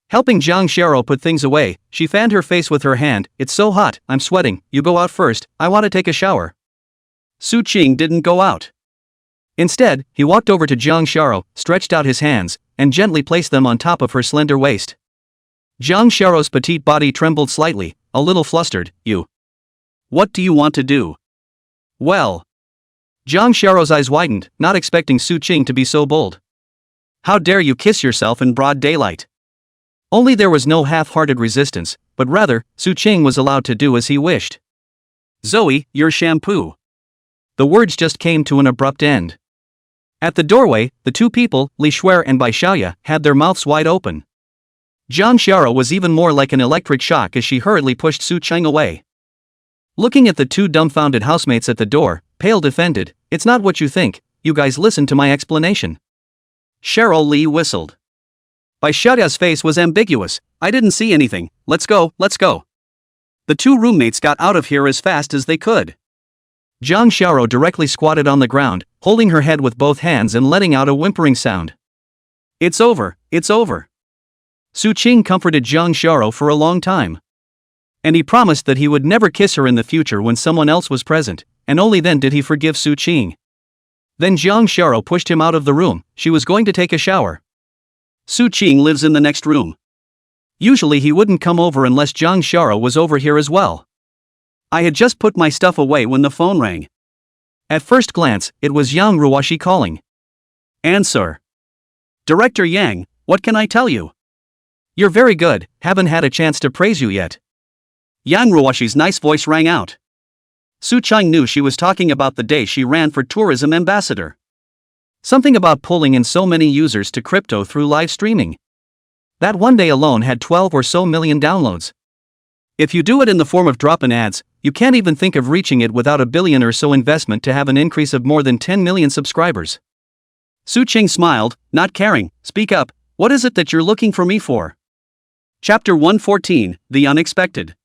Helping Zhang Xiao put things away, she fanned her face with her hand. It's so hot, I'm sweating, you go out first, I want to take a shower. Su Qing didn't go out. Instead, he walked over to Zhang Xiao, stretched out his hands, and gently placed them on top of her slender waist. Zhang Xiao's petite body trembled slightly, a little flustered. You. What do you want to do? Well. Zhang Xiao's eyes widened, not expecting Su Qing to be so bold. How dare you kiss yourself in broad daylight? Only there was no half-hearted resistance, but rather, Su Qing was allowed to do as he wished. Zoe, your shampoo. The words just came to an abrupt end. At the doorway, the two people, Li Shuer and Bai Xiaoya, had their mouths wide open. Zhang Xiao was even more like an electric shock as she hurriedly pushed Su Qing away. Looking at the two dumbfounded housemates at the door, Pale defended, it's not what you think, you guys listen to my explanation. Cheryl Lee whistled. Bai Xiaoya's face was ambiguous, I didn't see anything, let's go, let's go. The two roommates got out of here as fast as they could. Zhang Xiao directly squatted on the ground, holding her head with both hands and letting out a whimpering sound. It's over, it's over. Su Qing comforted Zhang Xiao for a long time. And he promised that he would never kiss her in the future when someone else was present, and only then did he forgive Su Qing. Then Zhang Xiao pushed him out of the room, she was going to take a shower. Su Qing lives in the next room. Usually he wouldn't come over unless Zhang Xiao was over here as well. I had just put my stuff away when the phone rang. At first glance, it was Yang Ruoshi calling. Answer. Director Yang, what can I tell you? You're very good, haven't had a chance to praise you yet. Yang Ruoshi's nice voice rang out. Su Qing knew she was talking about the day she ran for tourism ambassador. Something about pulling in so many users to crypto through live streaming. That one day alone had 12 or so million downloads. If you do it in the form of drop-in ads, you can't even think of reaching it without a billion or so investment to have an increase of more than 10 million subscribers. Su Qing smiled, not caring. Speak up, what is it that you're looking for me for? Chapter 114, The Unexpected.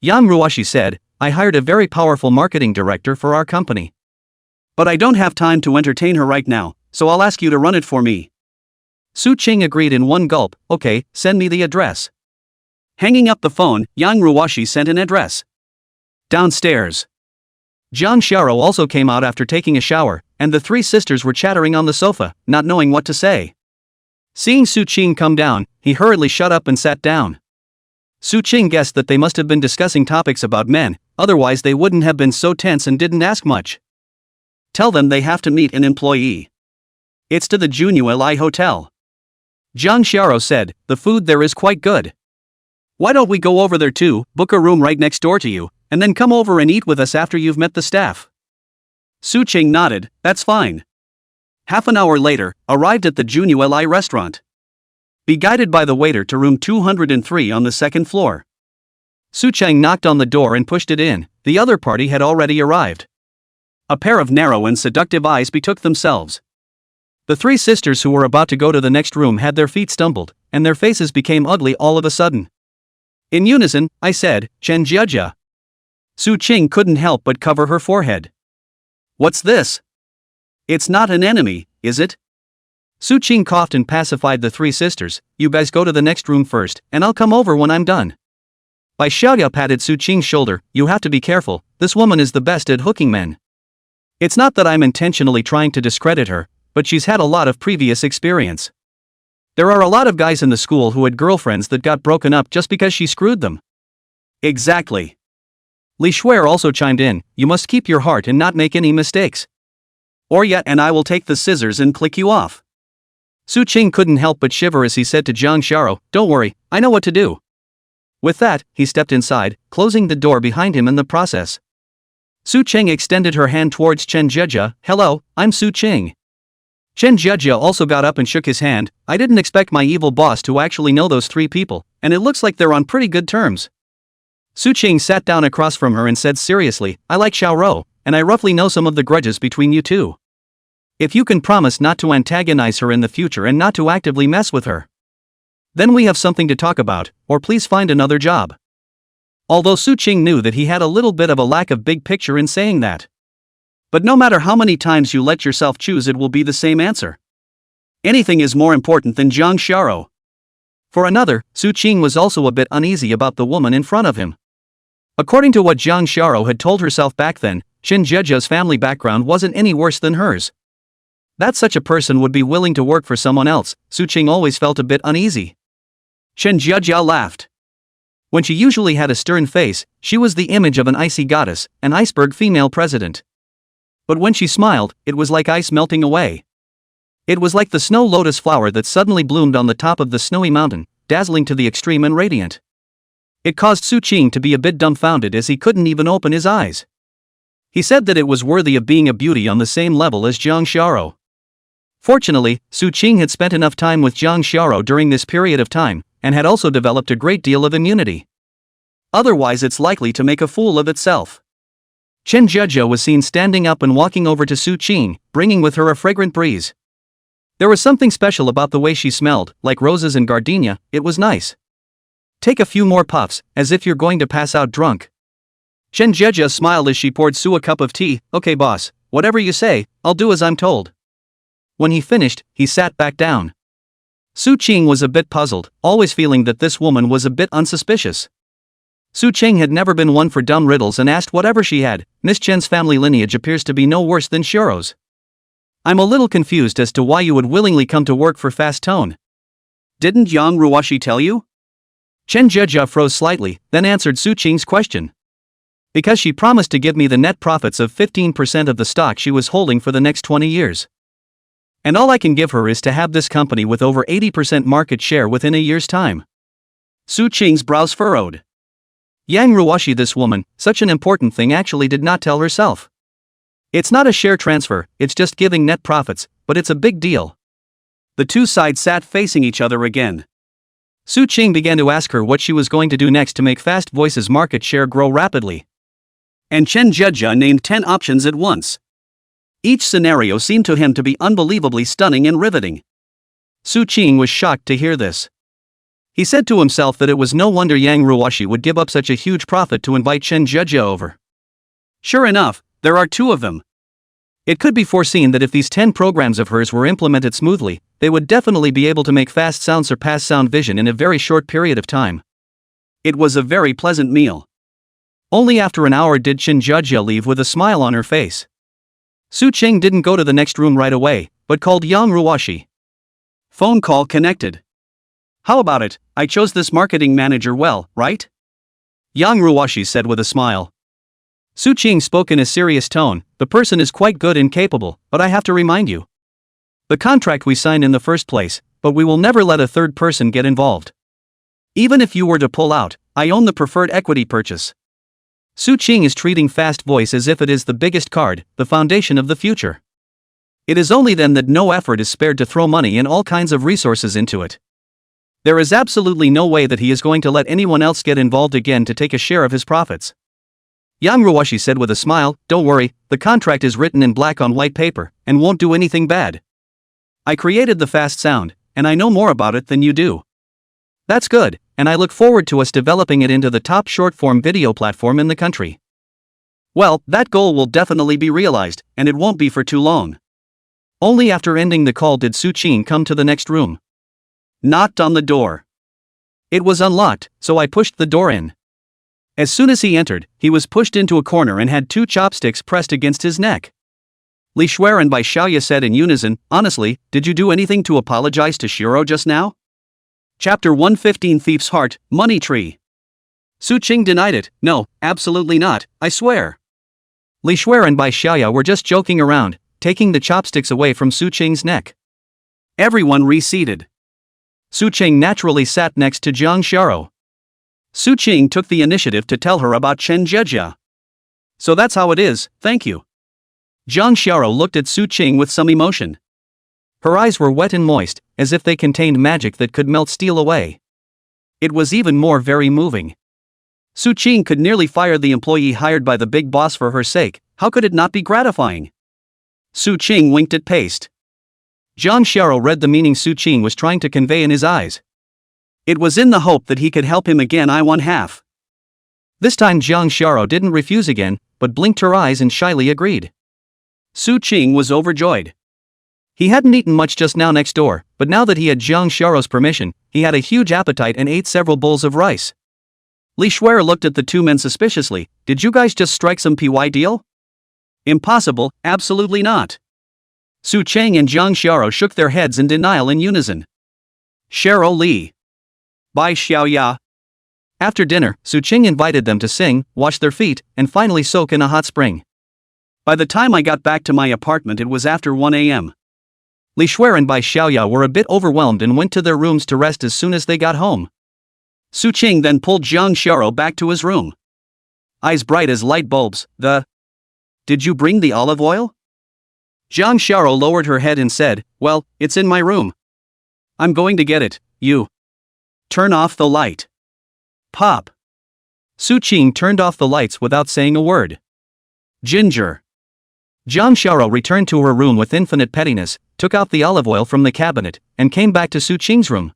Yang Ruoshi said, I hired a very powerful marketing director for our company. But I don't have time to entertain her right now, so I'll ask you to run it for me. Su Qing agreed in one gulp, okay, send me the address. Hanging up the phone, Yang Ruoshi sent an address. Downstairs. Zhang Xiao also came out after taking a shower, and the three sisters were chattering on the sofa, not knowing what to say. Seeing Su Qing come down, he hurriedly shut up and sat down. Su Qing guessed that they must have been discussing topics about men, otherwise they wouldn't have been so tense and didn't ask much. Tell them they have to meet an employee. It's to the Junyu Hotel. Zhang Xiao said, the food there is quite good. Why don't we go over there too, book a room right next door to you, and then come over and eat with us after you've met the staff? Su Qing nodded, that's fine. Half an hour later, arrived at the Junyu restaurant. Be guided by the waiter to room 203 on the second floor. Su Qing knocked on the door and pushed it in, the other party had already arrived. A pair of narrow and seductive eyes betook themselves. The three sisters who were about to go to the next room had their feet stumbled, and their faces became ugly all of a sudden. In unison, I said, Chen Jiajia. Su Qing couldn't help but cover her forehead. What's this? It's not an enemy, is it? Su Qing coughed and pacified the three sisters, you guys go to the next room first, and I'll come over when I'm done. By Xiaoya patted Su Qing's shoulder, you have to be careful, this woman is the best at hooking men. It's not that I'm intentionally trying to discredit her, but she's had a lot of previous experience. There are a lot of guys in the school who had girlfriends that got broken up just because she screwed them. Exactly. Li Shuer also chimed in, you must keep your heart and not make any mistakes. Or yet and I will take the scissors and click you off. Su Qing couldn't help but shiver as he said to Zhang Xiao, don't worry, I know what to do. With that, he stepped inside, closing the door behind him in the process. Su Qing extended her hand towards Chen Jia, hello, I'm Su Qing. Chen Jia also got up and shook his hand, I didn't expect my evil boss to actually know those three people, and it looks like they're on pretty good terms. Su Qing sat down across from her and said seriously, I like Xiao Rou, and I roughly know some of the grudges between you two. If you can promise not to antagonize her in the future and not to actively mess with her, then we have something to talk about, or please find another job. Although Su Qing knew that he had a little bit of a lack of big picture in saying that. But no matter how many times you let yourself choose, it will be the same answer. Anything is more important than Zhang Xiao. For another, Su Qing was also a bit uneasy about the woman in front of him. According to what Zhang Xiao had told herself back then, Chen Jiajia's family background wasn't any worse than hers. That such a person would be willing to work for someone else, Su Qing always felt a bit uneasy. Chen Jiajia laughed. When she usually had a stern face, she was the image of an icy goddess, an iceberg female president. But when she smiled, it was like ice melting away. It was like the snow lotus flower that suddenly bloomed on the top of the snowy mountain, dazzling to the extreme and radiant. It caused Su Qing to be a bit dumbfounded as he couldn't even open his eyes. He said that it was worthy of being a beauty on the same level as Zhang Xiao. Fortunately, Su Qing had spent enough time with Zhang Xiao during this period of time, and had also developed a great deal of immunity. Otherwise it's likely to make a fool of itself. Chen Jiajia was seen standing up and walking over to Su Qing, bringing with her a fragrant breeze. There was something special about the way she smelled, like roses and gardenia, it was nice. Take a few more puffs, as if you're going to pass out drunk. Chen Jiajia smiled as she poured Su a cup of tea, okay boss, whatever you say, I'll do as I'm told. When he finished, he sat back down. Su Qing was a bit puzzled, always feeling that this woman was a bit unsuspicious. Su Qing had never been one for dumb riddles and asked whatever she had, Miss Chen's family lineage appears to be no worse than Shiro's. I'm a little confused as to why you would willingly come to work for Fast Tone. Didn't Yang Ruwashi tell you? Chen Jiajia froze slightly, then answered Su Qing's question. Because she promised to give me the net profits of 15% of the stock she was holding for the next 20 years. And all I can give her is to have this company with over 80% market share within a year's time. Su Qing's brows furrowed. Yang Ruwashi, this woman, such an important thing actually did not tell herself. It's not a share transfer, it's just giving net profits, but it's a big deal. The two sides sat facing each other again. Su Qing began to ask her what she was going to do next to make Fast Voice's market share grow rapidly. And Chen Jiajia named 10 options at once. Each scenario seemed to him to be unbelievably stunning and riveting. Su Qing was shocked to hear this. He said to himself that it was no wonder Yang Ruwashi would give up such a huge profit to invite Chen Jiajia over. Sure enough, there are 2 of them. It could be foreseen that if these 10 programs of hers were implemented smoothly, they would definitely be able to make Fast Sound surpass Sound Vision in a very short period of time. It was a very pleasant meal. Only after an hour did Chen Jiajia leave with a smile on her face. Su Qing didn't go to the next room right away, but called Yang Ruwashi. Phone call connected. How about it, I chose this marketing manager well, right? Yang Ruwashi said with a smile. Su Qing spoke in a serious tone, the person is quite good and capable, but I have to remind you. The contract we signed in the first place, but we will never let a third person get involved. Even if you were to pull out, I own the preferred equity purchase. Su Qing is treating Fast Voice as if it is the biggest card, the foundation of the future. It is only then that no effort is spared to throw money and all kinds of resources into it. There is absolutely no way that he is going to let anyone else get involved again to take a share of his profits. Yang Ruwashi said with a smile, don't worry, the contract is written in black on white paper, and won't do anything bad. I created the Fast Sound, and I know more about it than you do. That's good, and I look forward to us developing it into the top short-form video platform in the country. Well, that goal will definitely be realized, and it won't be for too long. Only after ending the call did Su Qing come to the next room. Knocked on the door. It was unlocked, so I pushed the door in. As soon as he entered, he was pushed into a corner and had 2 chopsticks pressed against his neck. Li Shuer and Bai Xiaoya said in unison, honestly, did you do anything to apologize to Shiro just now? Chapter 115 Thief's Heart, Money Tree. Su Qing denied it, no, absolutely not, I swear. Li Shuer and Bai Xiaoya were just joking around, taking the chopsticks away from Su Qing's neck. Everyone receded. Su Qing naturally sat next to Jiang Xiao. Su Qing took the initiative to tell her about Chen Jejia. So that's how it is, thank you. Jiang Xiao looked at Su Qing with some emotion. Her eyes were wet and moist, as if they contained magic that could melt steel away. It was even more very moving. Su Qing could nearly fire the employee hired by the big boss for her sake, how could it not be gratifying? Su Qing winked at Paste. Jiang Xiao read the meaning Su Qing was trying to convey in his eyes. It was in the hope that he could help him again. I won half. This time Jiang Xiao didn't refuse again, but blinked her eyes and shyly agreed. Su Qing was overjoyed. He hadn't eaten much just now next door, but now that he had Jiang Xiao's permission, he had a huge appetite and ate several bowls of rice. Li Shuer looked at the 2 men suspiciously, did you guys just strike some PY deal? Impossible, absolutely not. Su Qing and Jiang Xiao shook their heads in denial in unison. Cheryl Li. Bai Xiaoya. After dinner, Su Qing invited them to sing, wash their feet, and finally soak in a hot spring. By the time I got back to my apartment it was after 1 a.m. Li Shuer and Bai Xiaoya were a bit overwhelmed and went to their rooms to rest as soon as they got home. Su Qing then pulled Jiang Xiao back to his room. Eyes bright as light bulbs, Did you bring the olive oil? Jiang Xiao lowered her head and said, well, it's in my room. I'm going to get it, you. Turn off the light. Pop. Su Qing turned off the lights without saying a word. Ginger. Jiang Xiao returned to her room with infinite pettiness, took out the olive oil from the cabinet, and came back to Su Qing's room.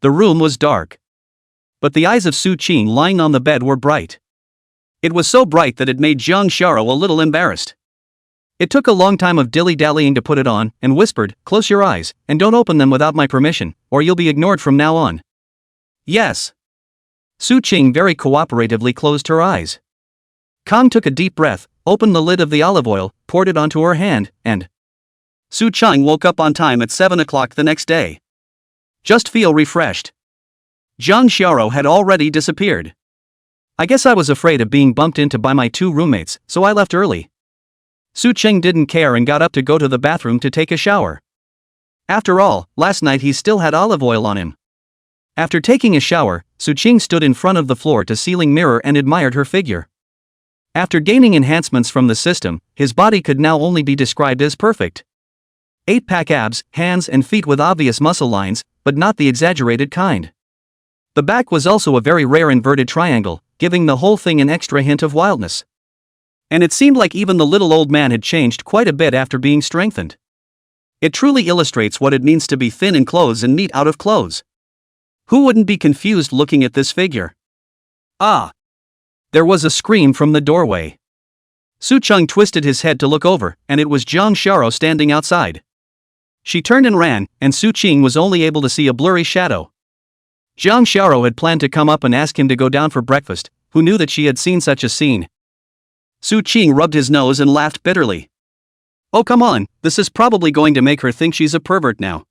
The room was dark. But the eyes of Su Qing lying on the bed were bright. It was so bright that it made Jiang Xiao a little embarrassed. It took a long time of dilly-dallying to put it on, and whispered, close your eyes, and don't open them without my permission, or you'll be ignored from now on. Yes. Su Qing very cooperatively closed her eyes. Kang took a deep breath, opened the lid of the olive oil, poured it onto her hand, and Su Qing woke up on time at 7 o'clock the next day. Just feel refreshed. Jiang Xiao had already disappeared. I guess I was afraid of being bumped into by my 2 roommates, so I left early. Su Qing didn't care and got up to go to the bathroom to take a shower. After all, last night he still had olive oil on him. After taking a shower, Su Qing stood in front of the floor-to-ceiling mirror and admired her figure. After gaining enhancements from the system, his body could now only be described as perfect. 8-pack abs, hands and feet with obvious muscle lines, but not the exaggerated kind. The back was also a very rare inverted triangle, giving the whole thing an extra hint of wildness. And it seemed like even the little old man had changed quite a bit after being strengthened. It truly illustrates what it means to be thin in clothes and neat out of clothes. Who wouldn't be confused looking at this figure? Ah! There was a scream from the doorway. Su Qing twisted his head to look over, and it was Jiang Xiao standing outside. She turned and ran, and Su Qing was only able to see a blurry shadow. Jiang Xiao had planned to come up and ask him to go down for breakfast, who knew that she had seen such a scene. Su Qing rubbed his nose and laughed bitterly. Oh come on, this is probably going to make her think she's a pervert now.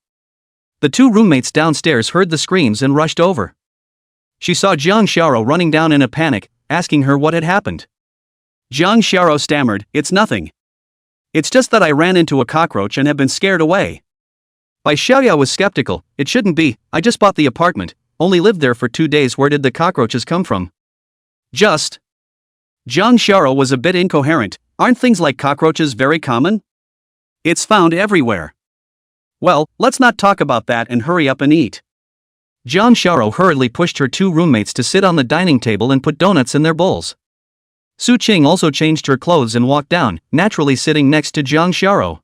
The 2 roommates downstairs heard the screams and rushed over. She saw Jiang Xiao running down in a panic, asking her what had happened. Jiang Xiao stammered, it's nothing. It's just that I ran into a cockroach and have been scared away. Bai Xiaoya was skeptical, it shouldn't be, I just bought the apartment, only lived there for 2 days, where did the cockroaches come from? Just. Jiang Xiao was a bit incoherent, aren't things like cockroaches very common? It's found everywhere. Well, let's not talk about that and hurry up and eat. Jiang Xiao hurriedly pushed her 2 roommates to sit on the dining table and put donuts in their bowls. Su Qing also changed her clothes and walked down, naturally sitting next to Jiang Xiao.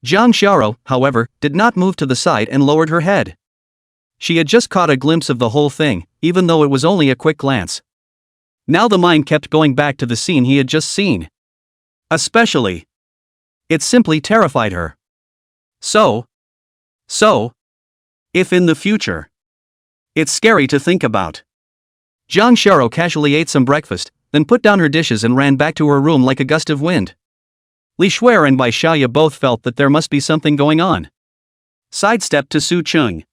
Jiang Xiao, however, did not move to the side and lowered her head. She had just caught a glimpse of the whole thing, even though it was only a quick glance. Now the mind kept going back to the scene he had just seen. Especially. It simply terrified her. So, if in the future. It's scary to think about. Jang Shara casually ate some breakfast, then put down her dishes and ran back to her room like a gust of wind. Li Shuer and Bai Xiaoya both felt that there must be something going on. Sidestep to Su Cheng.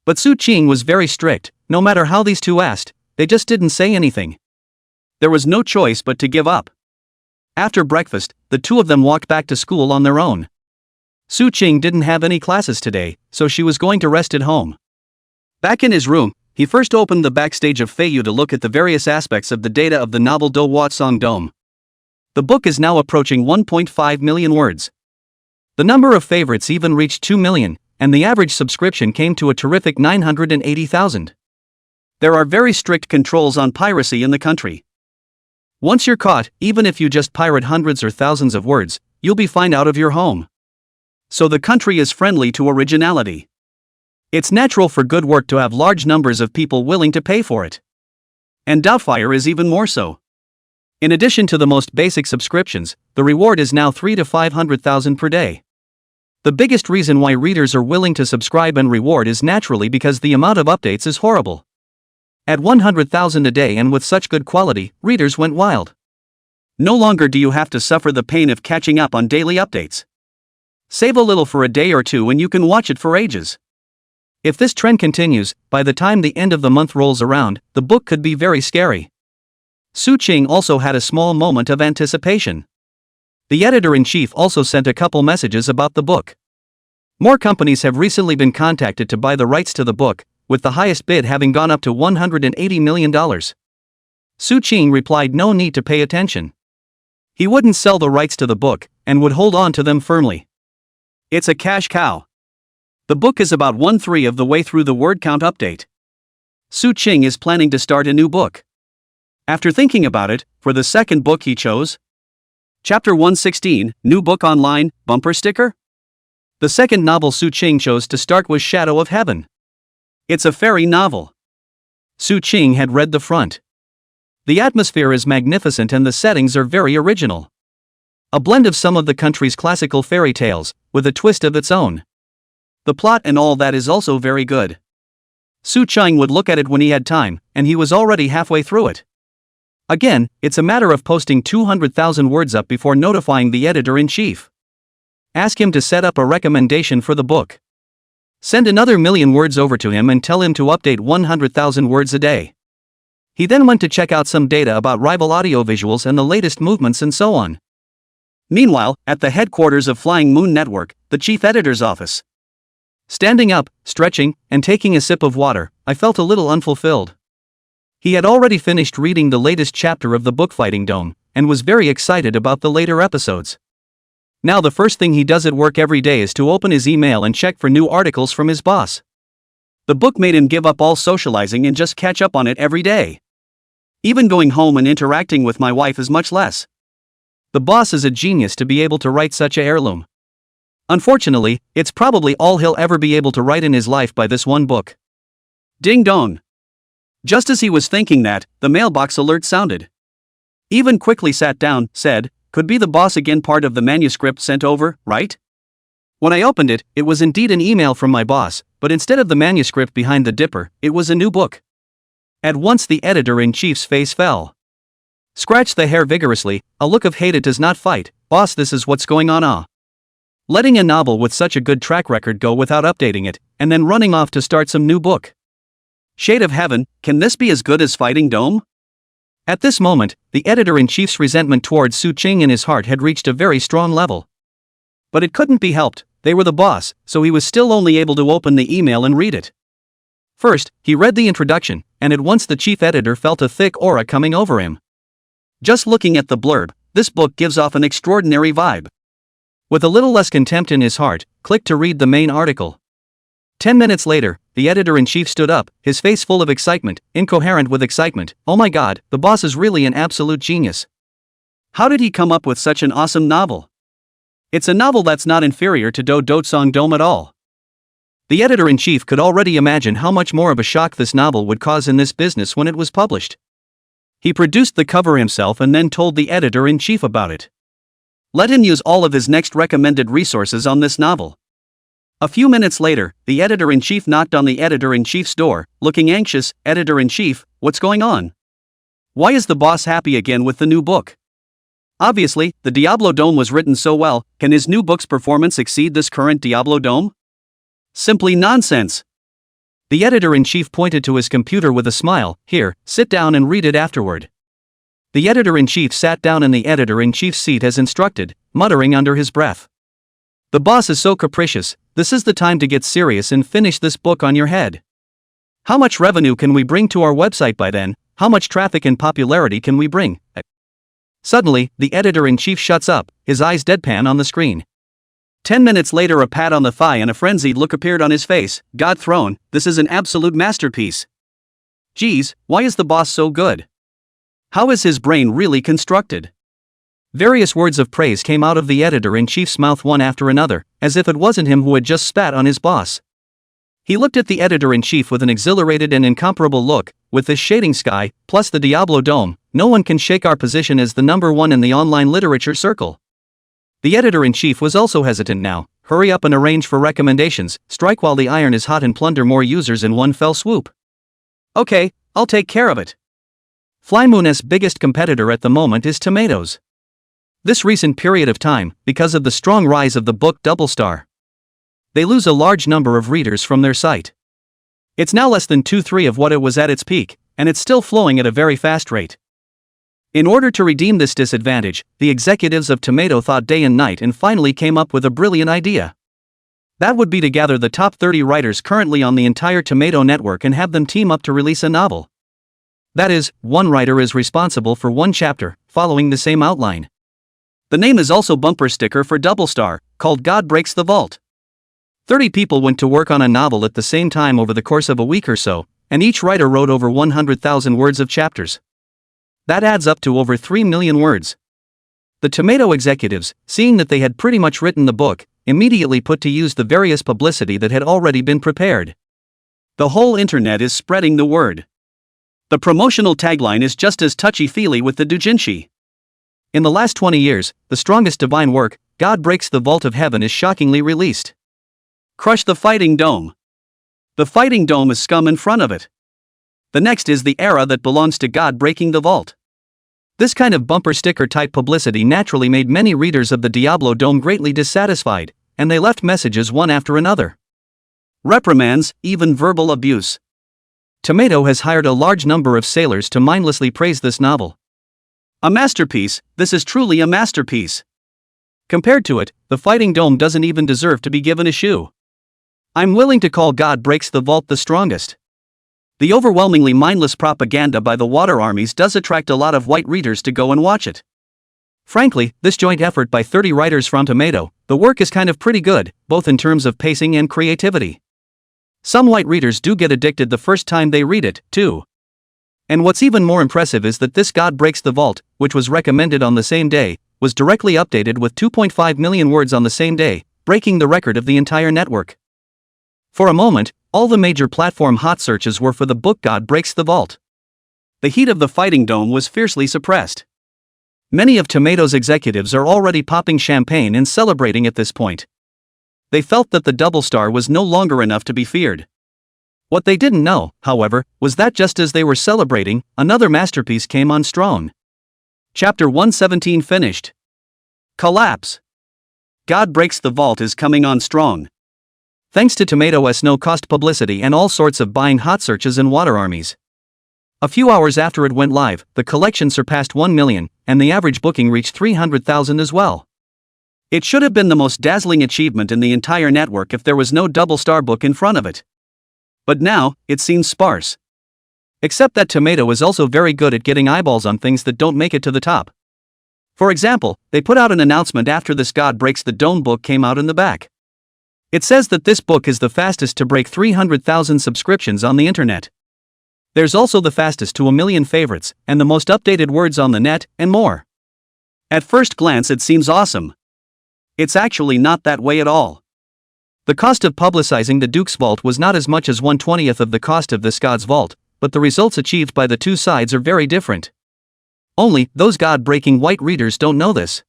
But Su Cheng was very strict. No matter how these two asked, they just didn't say anything. There was no choice but to give up. After breakfast, the two of them walked back to school on their own. Su Cheng didn't have any classes today, so she was going to rest at home. Back in his room, he first opened the backstage of Feiyu to look at the various aspects of the data of the novel Do Wat Song Dome. The book is now approaching 1.5 million words. The number of favorites even reached 2 million, and the average subscription came to a terrific 980,000. There are very strict controls on piracy in the country. Once you're caught, even if you just pirate hundreds or thousands of words, you'll be fined out of your home. So the country is friendly to originality. It's natural for good work to have large numbers of people willing to pay for it. And Doubtfire is even more so. In addition to the most basic subscriptions, the reward is now 3 to 500,000 per day. The biggest reason why readers are willing to subscribe and reward is naturally because the amount of updates is horrible. At 100,000 a day and with such good quality, readers went wild. No longer do you have to suffer the pain of catching up on daily updates. Save a little for a day or two and you can watch it for ages. If this trend continues, by the time the end of the month rolls around, the book could be very scary. Su Cheng also had a small moment of anticipation. The editor-in-chief also sent a couple messages about the book. More companies have recently been contacted to buy the rights to the book, with the highest bid having gone up to $180 million. Su Cheng replied no need to pay attention. He wouldn't sell the rights to the book, and would hold on to them firmly. It's a cash cow. The book is about 1/3 of the way through the word count update. Su Cheng is planning to start a new book. After thinking about it, for the second book he chose Chapter 116, New Book Online, Bumper Sticker? The second novel Su Cheng chose to start was Shadow of Heaven. It's a fairy novel. Su Cheng had read the front. The atmosphere is magnificent and the settings are very original. A blend of some of the country's classical fairy tales, with a twist of its own. The plot and all that is also very good. Su Cheng would look at it when he had time, and he was already halfway through it. Again, it's a matter of posting 200,000 words up before notifying the editor-in-chief. Ask him to set up a recommendation for the book. Send another million words over to him and tell him to update 100,000 words a day. He then went to check out some data about rival audiovisuals and the latest movements and so on. Meanwhile, at the headquarters of Flying Moon Network, the chief editor's office. Standing up, stretching, and taking a sip of water, I felt a little unfulfilled. He had already finished reading the latest chapter of the book Fighting Dome, and was very excited about the later episodes. Now the first thing he does at work every day is to open his email and check for new articles from his boss. The book made him give up all socializing and just catch up on it every day. Even going home and interacting with my wife is much less. The boss is a genius to be able to write such a heirloom. Unfortunately, it's probably all he'll ever be able to write in his life by this one book. Ding dong. Just as he was thinking that, the mailbox alert sounded. Even quickly sat down, said, "Could be the boss again, part of the manuscript sent over, right?" When I opened it, it was indeed an email from my boss, but instead of the manuscript behind the dipper, it was a new book. At once the editor-in-chief's face fell. Scratched the hair vigorously, a look of hate. It does not fight, boss, this is what's going on. Letting a novel with such a good track record go without updating it, and then running off to start some new book. Shade of heaven, can this be as good as Fighting Dome? At this moment, the editor-in-chief's resentment towards Su Cheng in his heart had reached a very strong level. But it couldn't be helped, they were the boss, so he was still only able to open the email and read it. First, he read the introduction, and at once the chief editor felt a thick aura coming over him. Just looking at the blurb, this book gives off an extraordinary vibe. With a little less contempt in his heart, clicked to read the main article. 10 minutes later, the editor-in-chief stood up, his face full of excitement, incoherent with excitement. Oh my god, the boss is really an absolute genius. How did he come up with such an awesome novel? It's a novel that's not inferior to Do Dot Song Dome at all. The editor-in-chief could already imagine how much more of a shock this novel would cause in this business when it was published. He produced the cover himself and then told the editor-in-chief about it. Let him use all of his next recommended resources on this novel. A few minutes later, the editor-in-chief knocked on the editor-in-chief's door, looking anxious. Editor-in-chief, what's going on? Why is the boss happy again with the new book? Obviously, the Diablo Dome was written so well. Can his new book's performance exceed this current Diablo Dome? Simply nonsense. The editor-in-chief pointed to his computer with a smile. Here, sit down and read it afterward. The editor-in-chief sat down in the editor-in-chief's seat as instructed, muttering under his breath. The boss is so capricious. This is the time to get serious and finish this book on your head. How much revenue can we bring to our website by then? How much traffic and popularity can we bring? Suddenly, the editor-in-chief shuts up, his eyes deadpan on the screen. 10 minutes later, a pat on the thigh and a frenzied look appeared on his face. God throne, this is an absolute masterpiece. Geez, why is the boss so good? How is his brain really constructed? Various words of praise came out of the editor-in-chief's mouth one after another, as if it wasn't him who had just spat on his boss. He looked at the editor-in-chief with an exhilarated and incomparable look. With this shading sky, plus the Diablo Dome, no one can shake our position as the #1 in the online literature circle. The editor-in-chief was also hesitant now. Hurry up and arrange for recommendations, strike while the iron is hot and plunder more users in one fell swoop. Okay, I'll take care of it. Flymoon's biggest competitor at the moment is tomatoes. This recent period of time, because of the strong rise of the book Double Star, they lose a large number of readers from their site. It's now less than 2/3 of what it was at its peak, and it's still flowing at a very fast rate. In order to redeem this disadvantage, the executives of Tomato thought day and night and finally came up with a brilliant idea. That would be to gather the top 30 writers currently on the entire Tomato network and have them team up to release a novel. That is, one writer is responsible for one chapter, following the same outline. The name is also bumper sticker for Double Star, called God Breaks the Vault. 30 people went to work on a novel at the same time over the course of a week or so, and each writer wrote over 100,000 words of chapters. That adds up to over 3 million words. The Tomato executives, seeing that they had pretty much written the book, immediately put to use the various publicity that had already been prepared. The whole internet is spreading the word. The promotional tagline is just as touchy-feely with the doujinshi. In the last 20 years, the strongest divine work, God Breaks the Vault of Heaven, is shockingly released. Crush the Fighting Dome. The Fighting Dome is scum in front of it. The next is the era that belongs to God Breaking the Vault. This kind of bumper sticker type publicity naturally made many readers of the Diablo Dome greatly dissatisfied, and they left messages one after another. Reprimands, even verbal abuse. Tomato has hired a large number of sailors to mindlessly praise this novel. A masterpiece, this is truly a masterpiece. Compared to it, the Fighting Dome doesn't even deserve to be given a shoe. I'm willing to call God Breaks the Vault the strongest. The overwhelmingly mindless propaganda by the water armies does attract a lot of white readers to go and watch it. Frankly, this joint effort by 30 writers from Tomato, the work is kind of pretty good, both in terms of pacing and creativity. Some white readers do get addicted the first time they read it, too. And what's even more impressive is that this God Breaks the Vault, which was recommended on the same day, was directly updated with 2.5 million words on the same day, breaking the record of the entire network. For a moment, all the major platform hot searches were for the book God Breaks the Vault. The heat of the Fighting Dome was fiercely suppressed. Many of Tomato's executives are already popping champagne and celebrating at this point. They felt that the Double Star was no longer enough to be feared. What they didn't know, however, was that just as they were celebrating, another masterpiece came on strong. Chapter 117 finished. Collapse. God Breaks the Vault is coming on strong. Thanks to Tomato's no-cost publicity and all sorts of buying hot searches and water armies. A few hours after it went live, the collection surpassed 1 million, and the average booking reached 300,000 as well. It should have been the most dazzling achievement in the entire network if there was no Double Star book in front of it. But now, it seems sparse. Except that Tomato is also very good at getting eyeballs on things that don't make it to the top. For example, they put out an announcement after this God Breaks the Dome book came out in the back. It says that this book is the fastest to break 300,000 subscriptions on the internet. There's also the fastest to 1 million favorites, and the most updated words on the net, and more. At first glance it seems awesome. It's actually not that way at all. The cost of publicizing the Duke's Vault was not as much as 1/20th of the cost of this God's Vault, but the results achieved by the two sides are very different. Only, those God-breaking white readers don't know this.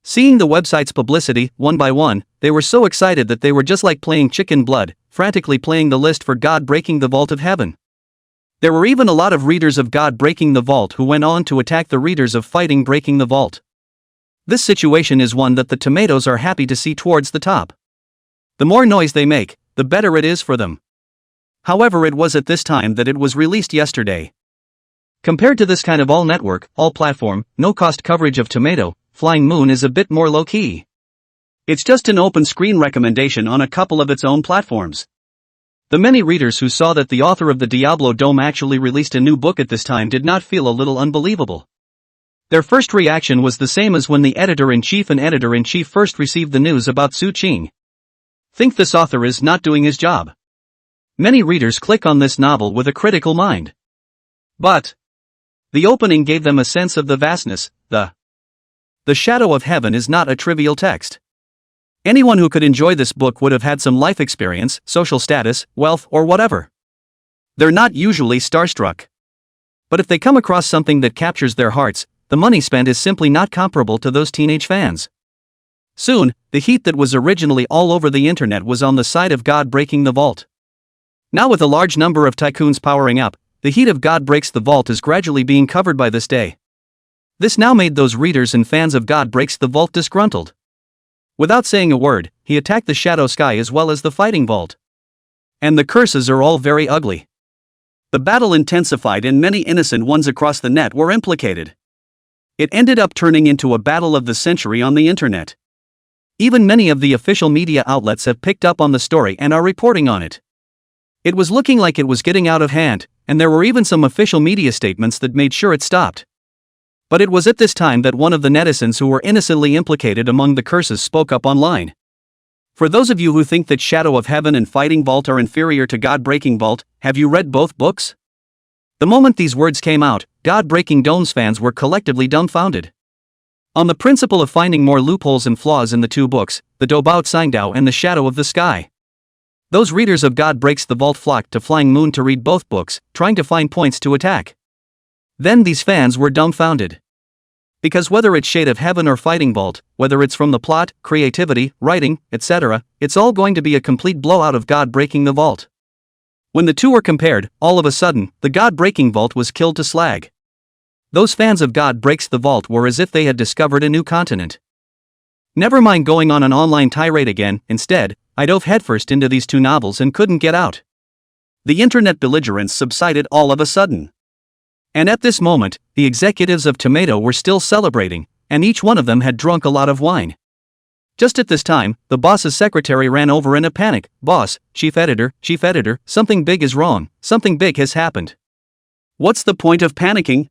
Seeing the website's publicity, one by one, they were so excited that they were just like playing chicken blood, frantically playing the list for God Breaking the Vault of Heaven. There were even a lot of readers of God Breaking the Vault who went on to attack the readers of Fighting Breaking the Vault. This situation is one that the tomatoes are happy to see towards the top. The more noise they make, the better it is for them. However, it was at this time that it was released yesterday. Compared to this kind of all-network, all-platform, no-cost coverage of Tomato, Flying Moon is a bit more low-key. It's just an open-screen recommendation on a couple of its own platforms. The many readers who saw that the author of the Diablo Dome actually released a new book at this time did not feel a little unbelievable. Their first reaction was the same as when the editor-in-chief and editor-in-chief first received the news about Su Qing. Think this author is not doing his job. Many readers click on this novel with a critical mind. But the opening gave them a sense of the vastness. The Shadow of Heaven is not a trivial text. Anyone who could enjoy this book would have had some life experience, social status, wealth, or whatever. They're not usually starstruck. But if they come across something that captures their hearts, the money spent is simply not comparable to those teenage fans. Soon, the heat that was originally all over the internet was on the side of God Breaking the Vault. Now, with a large number of tycoons powering up, the heat of God Breaks the Vault is gradually being covered by this day. This now made those readers and fans of God Breaks the Vault disgruntled. Without saying a word, he attacked the Shadow Sky as well as the Fighting Vault. And the curses are all very ugly. The battle intensified and many innocent ones across the net were implicated. It ended up turning into a battle of the century on the internet. Even many of the official media outlets have picked up on the story and are reporting on it. It was looking like it was getting out of hand, and there were even some official media statements that made sure it stopped. But it was at this time that one of the netizens who were innocently implicated among the curses spoke up online. For those of you who think that Shadow of Heaven and Fighting Vault are inferior to God Breaking Vault, have you read both books? The moment these words came out, God Breaking Dome's fans were collectively dumbfounded. On the principle of finding more loopholes and flaws in the two books, the Dobao Tsingdao and the Shadow of the Sky. Those readers of God Breaks the Vault flocked to Flying Moon to read both books, trying to find points to attack. Then these fans were dumbfounded. Because whether it's Shade of Heaven or Fighting Vault, whether it's from the plot, creativity, writing, etc., it's all going to be a complete blowout of God Breaking the Vault. When the two were compared, all of a sudden, the God Breaking Vault was killed to slag. Those fans of God Breaks the Vault were as if they had discovered a new continent. Never mind going on an online tirade again, instead, I dove headfirst into these two novels and couldn't get out. The internet belligerence subsided all of a sudden. And at this moment, the executives of Tomato were still celebrating, and each one of them had drunk a lot of wine. Just at this time, the boss's secretary ran over in a panic. "Boss, chief editor, something big is wrong, something big has happened." "What's the point of panicking?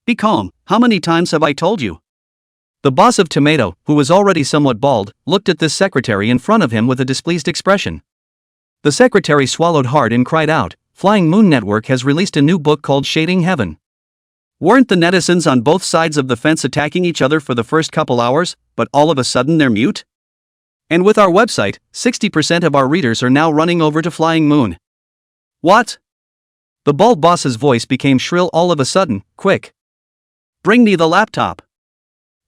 Be calm, how many times have I told you?" The boss of Tomato, who was already somewhat bald, looked at this secretary in front of him with a displeased expression. The secretary swallowed hard and cried out, "Flying Moon Network has released a new book called Shading Heaven." Weren't the netizens on both sides of the fence attacking each other for the first couple hours, but all of a sudden they're mute? And with our website, 60% of our readers are now running over to Flying Moon. What? The bald boss's voice became shrill all of a sudden. "Quick! Bring me the laptop."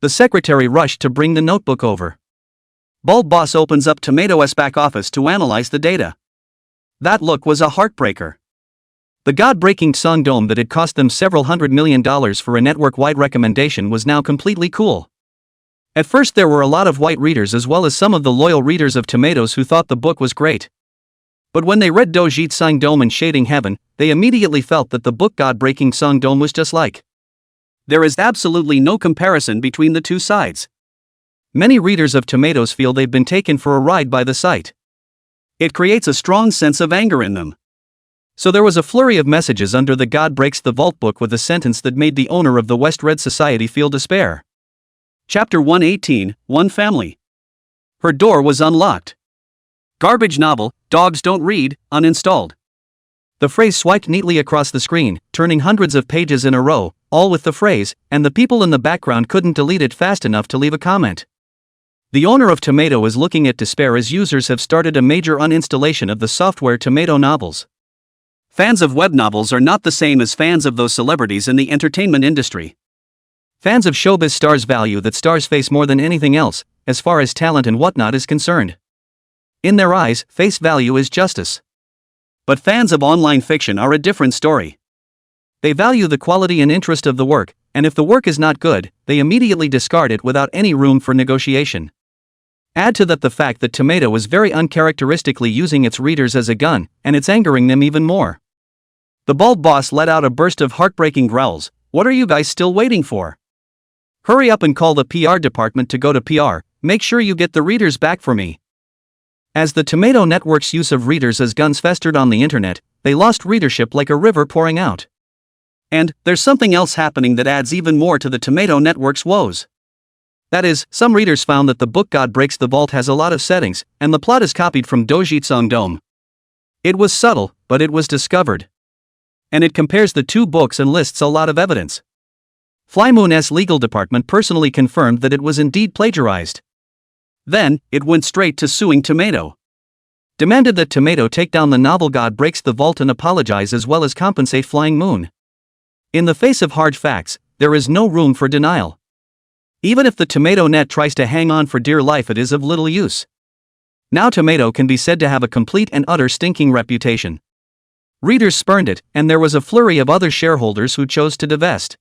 The secretary rushed to bring the notebook over. Bald boss opens up Tomato's back office to analyze the data. That look was a heartbreaker. The God-breaking Song Dome that had cost them several $100 million for a network-wide recommendation was now completely cool. At first there were a lot of white readers as well as some of the loyal readers of Tomatoes who thought the book was great. But when they read Dojit Song Dome and Shading Heaven, they immediately felt that the book God-breaking Song Dome was just like. There is absolutely no comparison between the two sides. Many readers of Tomatoes feel they've been taken for a ride by the site. It creates a strong sense of anger in them. So there was a flurry of messages under the God Breaks the Vault book with a sentence that made the owner of the West Red Society feel despair. Chapter 118, One Family. Her door was unlocked. Garbage novel, dogs don't read, uninstalled. The phrase swiped neatly across the screen, turning hundreds of pages in a row, all with the phrase, and the people in the background couldn't delete it fast enough to leave a comment. The owner of Tomato is looking at despair as users have started a major uninstallation of the software Tomato novels. Fans of web novels are not the same as fans of those celebrities in the entertainment industry. Fans of showbiz stars value that stars' face more than anything else, as far as talent and whatnot is concerned. In their eyes, face value is justice. But fans of online fiction are a different story. They value the quality and interest of the work, and if the work is not good, they immediately discard it without any room for negotiation. Add to that the fact that Tomato is very uncharacteristically using its readers as a gun, and it's angering them even more. The bald boss let out a burst of heartbreaking growls. What are you guys still waiting for? Hurry up and call the PR department to go to PR, make sure you get the readers back for me. As the Tomato Network's use of readers as guns festered on the internet, they lost readership like a river pouring out. And there's something else happening that adds even more to the Tomato Network's woes. That is, some readers found that the book God Breaks the Vault has a lot of settings, and the plot is copied from Dojitsang Dome. It was subtle, but it was discovered. And it compares the two books and lists a lot of evidence. Flymoon's legal department personally confirmed that it was indeed plagiarized. Then, it went straight to suing Tomato. Demanded that Tomato take down the novel God Breaks the Vault and apologize as well as compensate Flying Moon. In the face of hard facts, there is no room for denial. Even if the Tomato Net tries to hang on for dear life, it is of little use. Now Tomato can be said to have a complete and utter stinking reputation. Readers spurned it, and there was a flurry of other shareholders who chose to divest.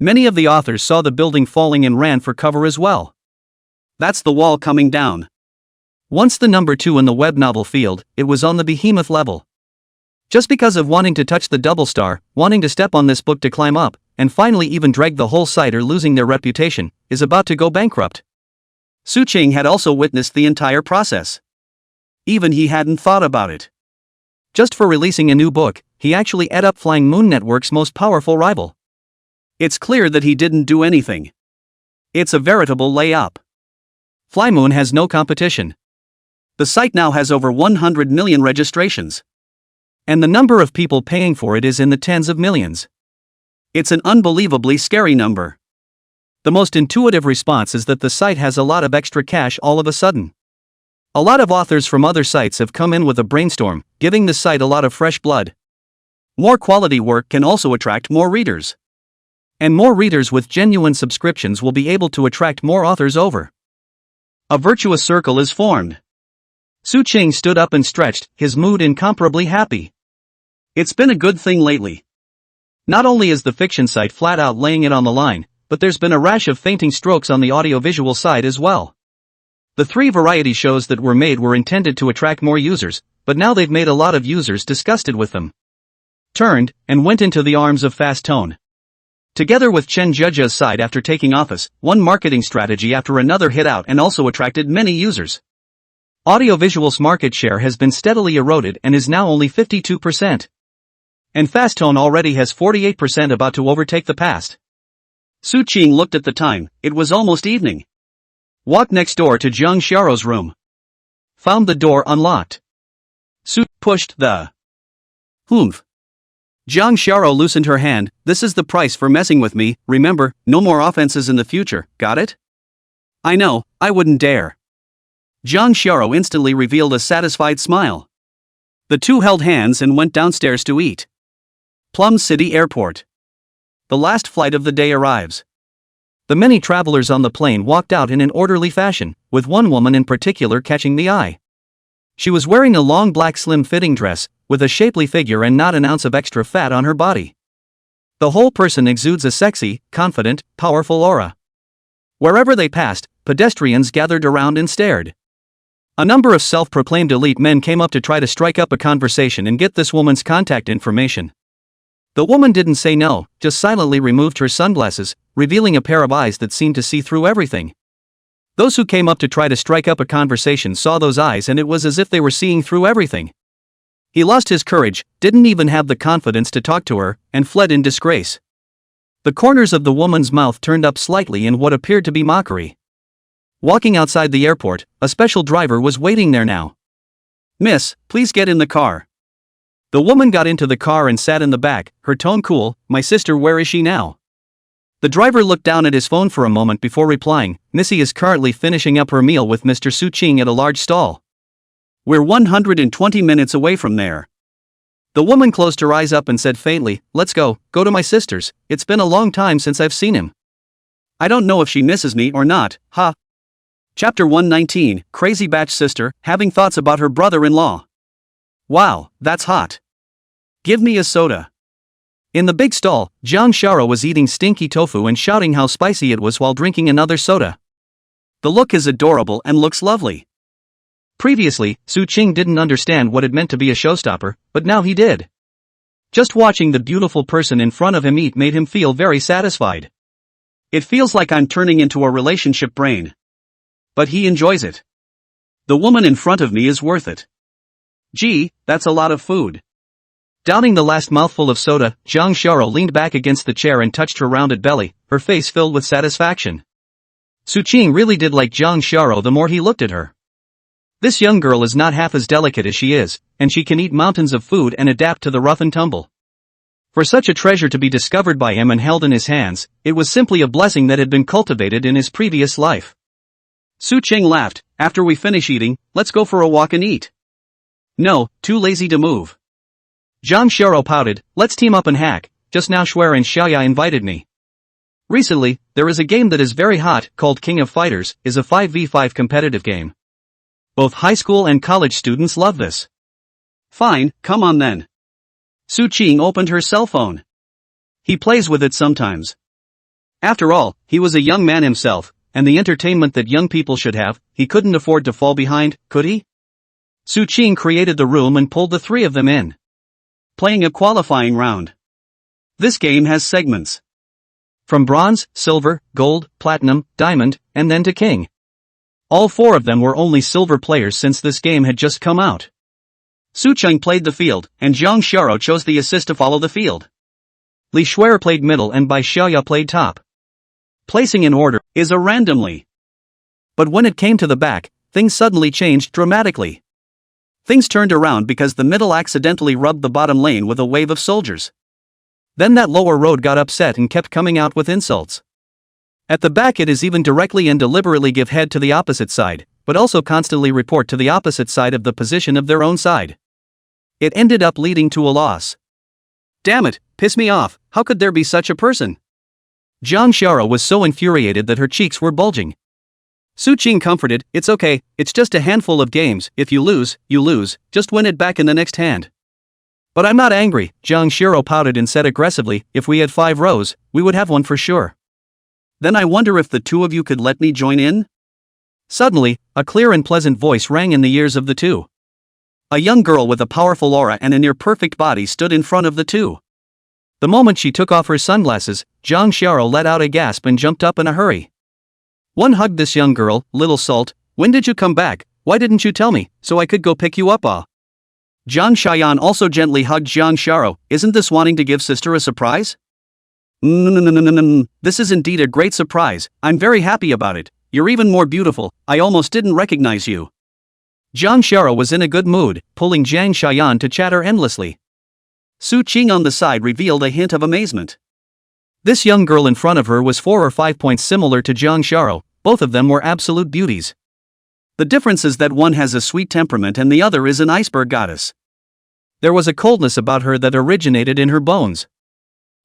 Many of the authors saw the building falling and ran for cover as well. That's the wall coming down. Once the number 2 in the web novel field, it was on the behemoth level. Just because of wanting to touch the double star, wanting to step on this book to climb up, and finally even drag the whole site or losing their reputation, is about to go bankrupt. Su Ching had also witnessed the entire process. Even he hadn't thought about it. Just for releasing a new book, he actually ate up Flying Moon Network's most powerful rival. It's clear that he didn't do anything. It's a veritable layup. Flymoon has no competition. The site now has over 100 million registrations. And the number of people paying for it is in the tens of millions. It's an unbelievably scary number. The most intuitive response is that the site has a lot of extra cash all of a sudden. A lot of authors from other sites have come in with a brainstorm, giving the site a lot of fresh blood. More quality work can also attract more readers. And more readers with genuine subscriptions will be able to attract more authors over. A virtuous circle is formed. Su Ching stood up and stretched, his mood incomparably happy. It's been a good thing lately. Not only is the fiction site flat out laying it on the line, but there's been a rash of fainting strokes on the audiovisual side as well. The 3 variety shows that were made were intended to attract more users, but now they've made a lot of users disgusted with them. Turned, and went into the arms of fast tone. Together with Chen Zhejia's side after taking office, one marketing strategy after another hit out and also attracted many users. Audiovisual's market share has been steadily eroded and is now only 52%. And Fast Tone already has 48%, about to overtake the past. Su Ching looked at the time, it was almost evening. Walked next door to Jang Xiao's room. Found the door unlocked. Su pushed the "Humph." Jang Xiao loosened her hand. This is the price for messing with me, remember, no more offenses in the future, got it? I know, I wouldn't dare. Jang Xiao instantly revealed a satisfied smile. The two held hands and went downstairs to eat. Plum City Airport. The last flight of the day arrives. The many travelers on the plane walked out in an orderly fashion, with one woman in particular catching the eye. She was wearing a long black slim-fitting dress, with a shapely figure and not an ounce of extra fat on her body. The whole person exudes a sexy, confident, powerful aura. Wherever they passed, pedestrians gathered around and stared. A number of self-proclaimed elite men came up to try to strike up a conversation and get this woman's contact information. The woman didn't say no, just silently removed her sunglasses, revealing a pair of eyes that seemed to see through everything. Those who came up to try to strike up a conversation saw those eyes and it was as if they were seeing through everything. He lost his courage, didn't even have the confidence to talk to her, and fled in disgrace. The corners of the woman's mouth turned up slightly in what appeared to be mockery. Walking outside the airport, a special driver was waiting there now. "Miss, please get in the car." The woman got into the car and sat in the back, her tone cool. "My sister, where is she now?" The driver looked down at his phone for a moment before replying, "Missy is currently finishing up her meal with Mr. Su Ching at a large stall. We're 120 minutes away from there." The woman closed her eyes up and said faintly, "Let's go to my sister's, it's been a long time since I've seen him." I don't know if she misses me or not, huh? Chapter 119, Crazy Batch Sister, having thoughts about her brother-in-law. Wow, that's hot. Give me a soda. In the big stall, Shara was eating stinky tofu and shouting how spicy it was while drinking another soda. The look is adorable and looks lovely. Previously, Su-ching didn't understand what it meant to be a showstopper, but now he did. Just watching the beautiful person in front of him eat made him feel very satisfied. It feels like I'm turning into a relationship brain. But he enjoys it. The woman in front of me is worth it. Gee, that's a lot of food. Downing the last mouthful of soda, Shara leaned back against the chair and touched her rounded belly, her face filled with satisfaction. Su-ching really did like Shara the more he looked at her. This young girl is not half as delicate as she is, and she can eat mountains of food and adapt to the rough and tumble. For such a treasure to be discovered by him and held in his hands, it was simply a blessing that had been cultivated in his previous life. Su-ching laughed. After we finish eating, let's go for a walk and eat. No, too lazy to move. Shara pouted, let's team up and hack, just now Shuer and Xiaya invited me. Recently, there is a game that is very hot, called King of Fighters, is a 5v5 competitive game. Both high school and college students love this. Fine, come on then. Su-ching opened her cell phone. He plays with it sometimes. After all, he was a young man himself, and the entertainment that young people should have, he couldn't afford to fall behind, could he? Su-ching created the room and pulled the three of them in. Playing a qualifying round. This game has segments. From bronze, silver, gold, platinum, diamond, and then to king. All four of them were only silver players since this game had just come out. Su-ching played the field, and Shara chose the assist to follow the field. Li Shuer played middle and Bai Xiaya played top. Placing in order is a randomly. But when it came to the back, things suddenly changed dramatically. Things turned around because the middle accidentally rubbed the bottom lane with a wave of soldiers. Then that lower road got upset and kept coming out with insults. At the back it is even directly and deliberately give head to the opposite side, but also constantly report to the opposite side of the position of their own side. It ended up leading to a loss. Damn it, piss me off, how could there be such a person? Shara was so infuriated that her cheeks were bulging. Su-ching comforted, it's okay, it's just a handful of games, if you lose, just win it back in the next hand. But I'm not angry, Shara pouted and said aggressively, if we had 5 rows, we would have one for sure. Then I wonder if the two of you could let me join in? Suddenly, a clear and pleasant voice rang in the ears of the two. A young girl with a powerful aura and a near-perfect body stood in front of the two. The moment she took off her sunglasses, Shara let out a gasp and jumped up in a hurry. One hugged this young girl, little salt, when did you come back, why didn't you tell me, so I could go pick you up Zhang Xiayan also gently hugged Shara, isn't this wanting to give sister a surprise? This is indeed a great surprise, I'm very happy about it, you're even more beautiful, I almost didn't recognize you. Shara was in a good mood, pulling Zhang Xiayan to chatter endlessly. Su-ching on the side revealed a hint of amazement. This young girl in front of her was 4 or 5 points similar to Shara, both of them were absolute beauties. The difference is that one has a sweet temperament and the other is an iceberg goddess. There was a coldness about her that originated in her bones.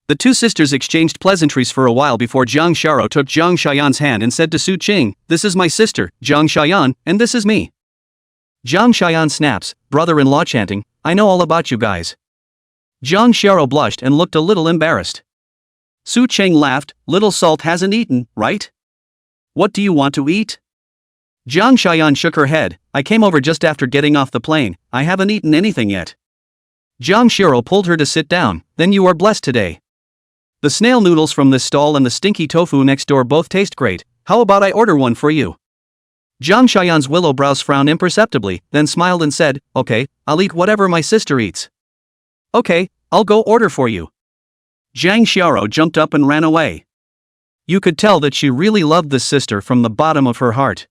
The two sisters exchanged pleasantries for a while before Shara took Zhang Xiayan's hand and said to Su-ching, this is my sister, Zhang Xiayan, and this is me. Zhang Xiayan snaps, brother-in-law chanting, I know all about you guys. Shara blushed and looked a little embarrassed. Su-ching laughed, little salt hasn't eaten, right? What do you want to eat? Zhang Xiayan shook her head, I came over just after getting off the plane, I haven't eaten anything yet. Shara pulled her to sit down, then you are blessed today. The snail noodles from this stall and the stinky tofu next door both taste great, how about I order one for you? Zhang Xiayan's willow brows frowned imperceptibly, then smiled and said, okay, I'll eat whatever my sister eats. Okay, I'll go order for you. Zhang Xiao jumped up and ran away. You could tell that she really loved this sister from the bottom of her heart.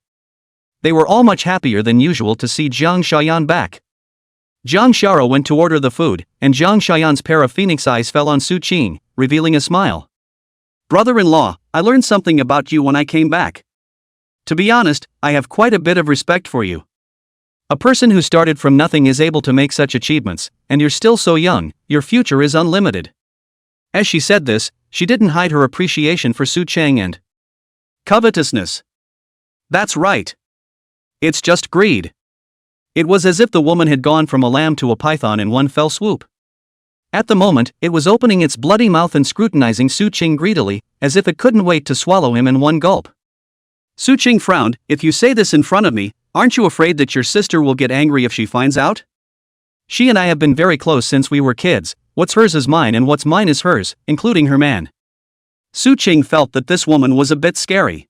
They were all much happier than usual to see Zhang Xiayan back. Zhang Xiao went to order the food, and Zhang Xiayan's pair of phoenix eyes fell on Su-ching, revealing a smile. Brother-in-law, I learned something about you when I came back. To be honest, I have quite a bit of respect for you. A person who started from nothing is able to make such achievements, and you're still so young, your future is unlimited. As she said this, she didn't hide her appreciation for Su-ching and Covetousness. That's right. It's just greed. It was as if the woman had gone from a lamb to a python in one fell swoop. At the moment, it was opening its bloody mouth and scrutinizing Su Qing greedily, as if it couldn't wait to swallow him in one gulp. Su Qing frowned. If you say this in front of me, aren't you afraid that your sister will get angry if she finds out? She and I have been very close since we were kids. What's hers is mine and what's mine is hers, including her man. Su Qing felt that this woman was a bit scary.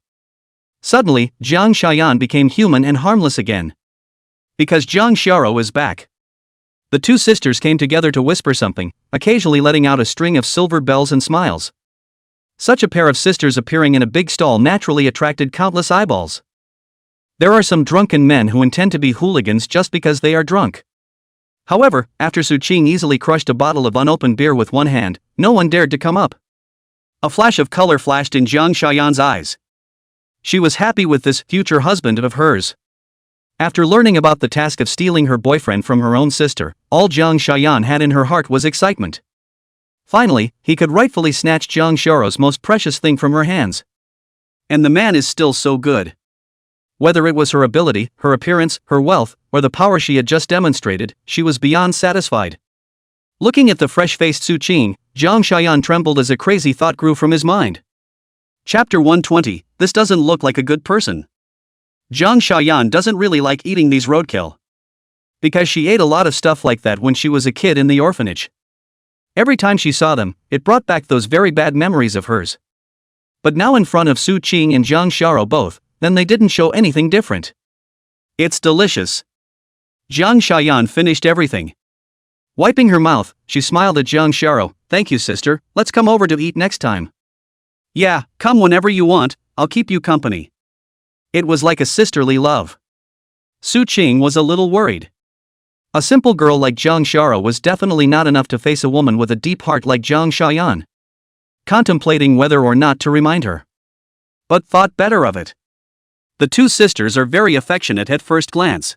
Suddenly, Jiang Xiaoyan became human and harmless again. Because Jiang Xiao is back. The two sisters came together to whisper something, occasionally letting out a string of silver bells and smiles. Such a pair of sisters appearing in a big stall naturally attracted countless eyeballs. There are some drunken men who intend to be hooligans just because they are drunk. However, after Su Qing easily crushed a bottle of unopened beer with one hand, no one dared to come up. A flash of color flashed in Jiang Xiaoyan's eyes. She was happy with this future husband of hers. After learning about the task of stealing her boyfriend from her own sister, all Jiang Xiaoyan had in her heart was excitement. Finally, he could rightfully snatch Jiang Xiao's most precious thing from her hands. And the man is still so good. Whether it was her ability, her appearance, her wealth, or the power she had just demonstrated, she was beyond satisfied. Looking at the fresh-faced Su Qing, Jiang Xiaoyan trembled as a crazy thought grew from his mind. Chapter 120, This doesn't look like a good person. Jiang Xiaoyan doesn't really like eating these roadkill. Because she ate a lot of stuff like that when she was a kid in the orphanage. Every time she saw them, it brought back those very bad memories of hers. But now in front of Su Qing and Jiang Xiao both, then they didn't show anything different. It's delicious. Jiang Xiaoyan finished everything. Wiping her mouth, she smiled at Jiang Xiao. Thank you, sister, let's come over to eat next time. Yeah, come whenever you want, I'll keep you company. It was like a sisterly love. Su Qing was a little worried. A simple girl like Jiang Xiao was definitely not enough to face a woman with a deep heart like Jiang Xiaoyan. Contemplating whether or not to remind her. But thought better of it. The two sisters are very affectionate at first glance.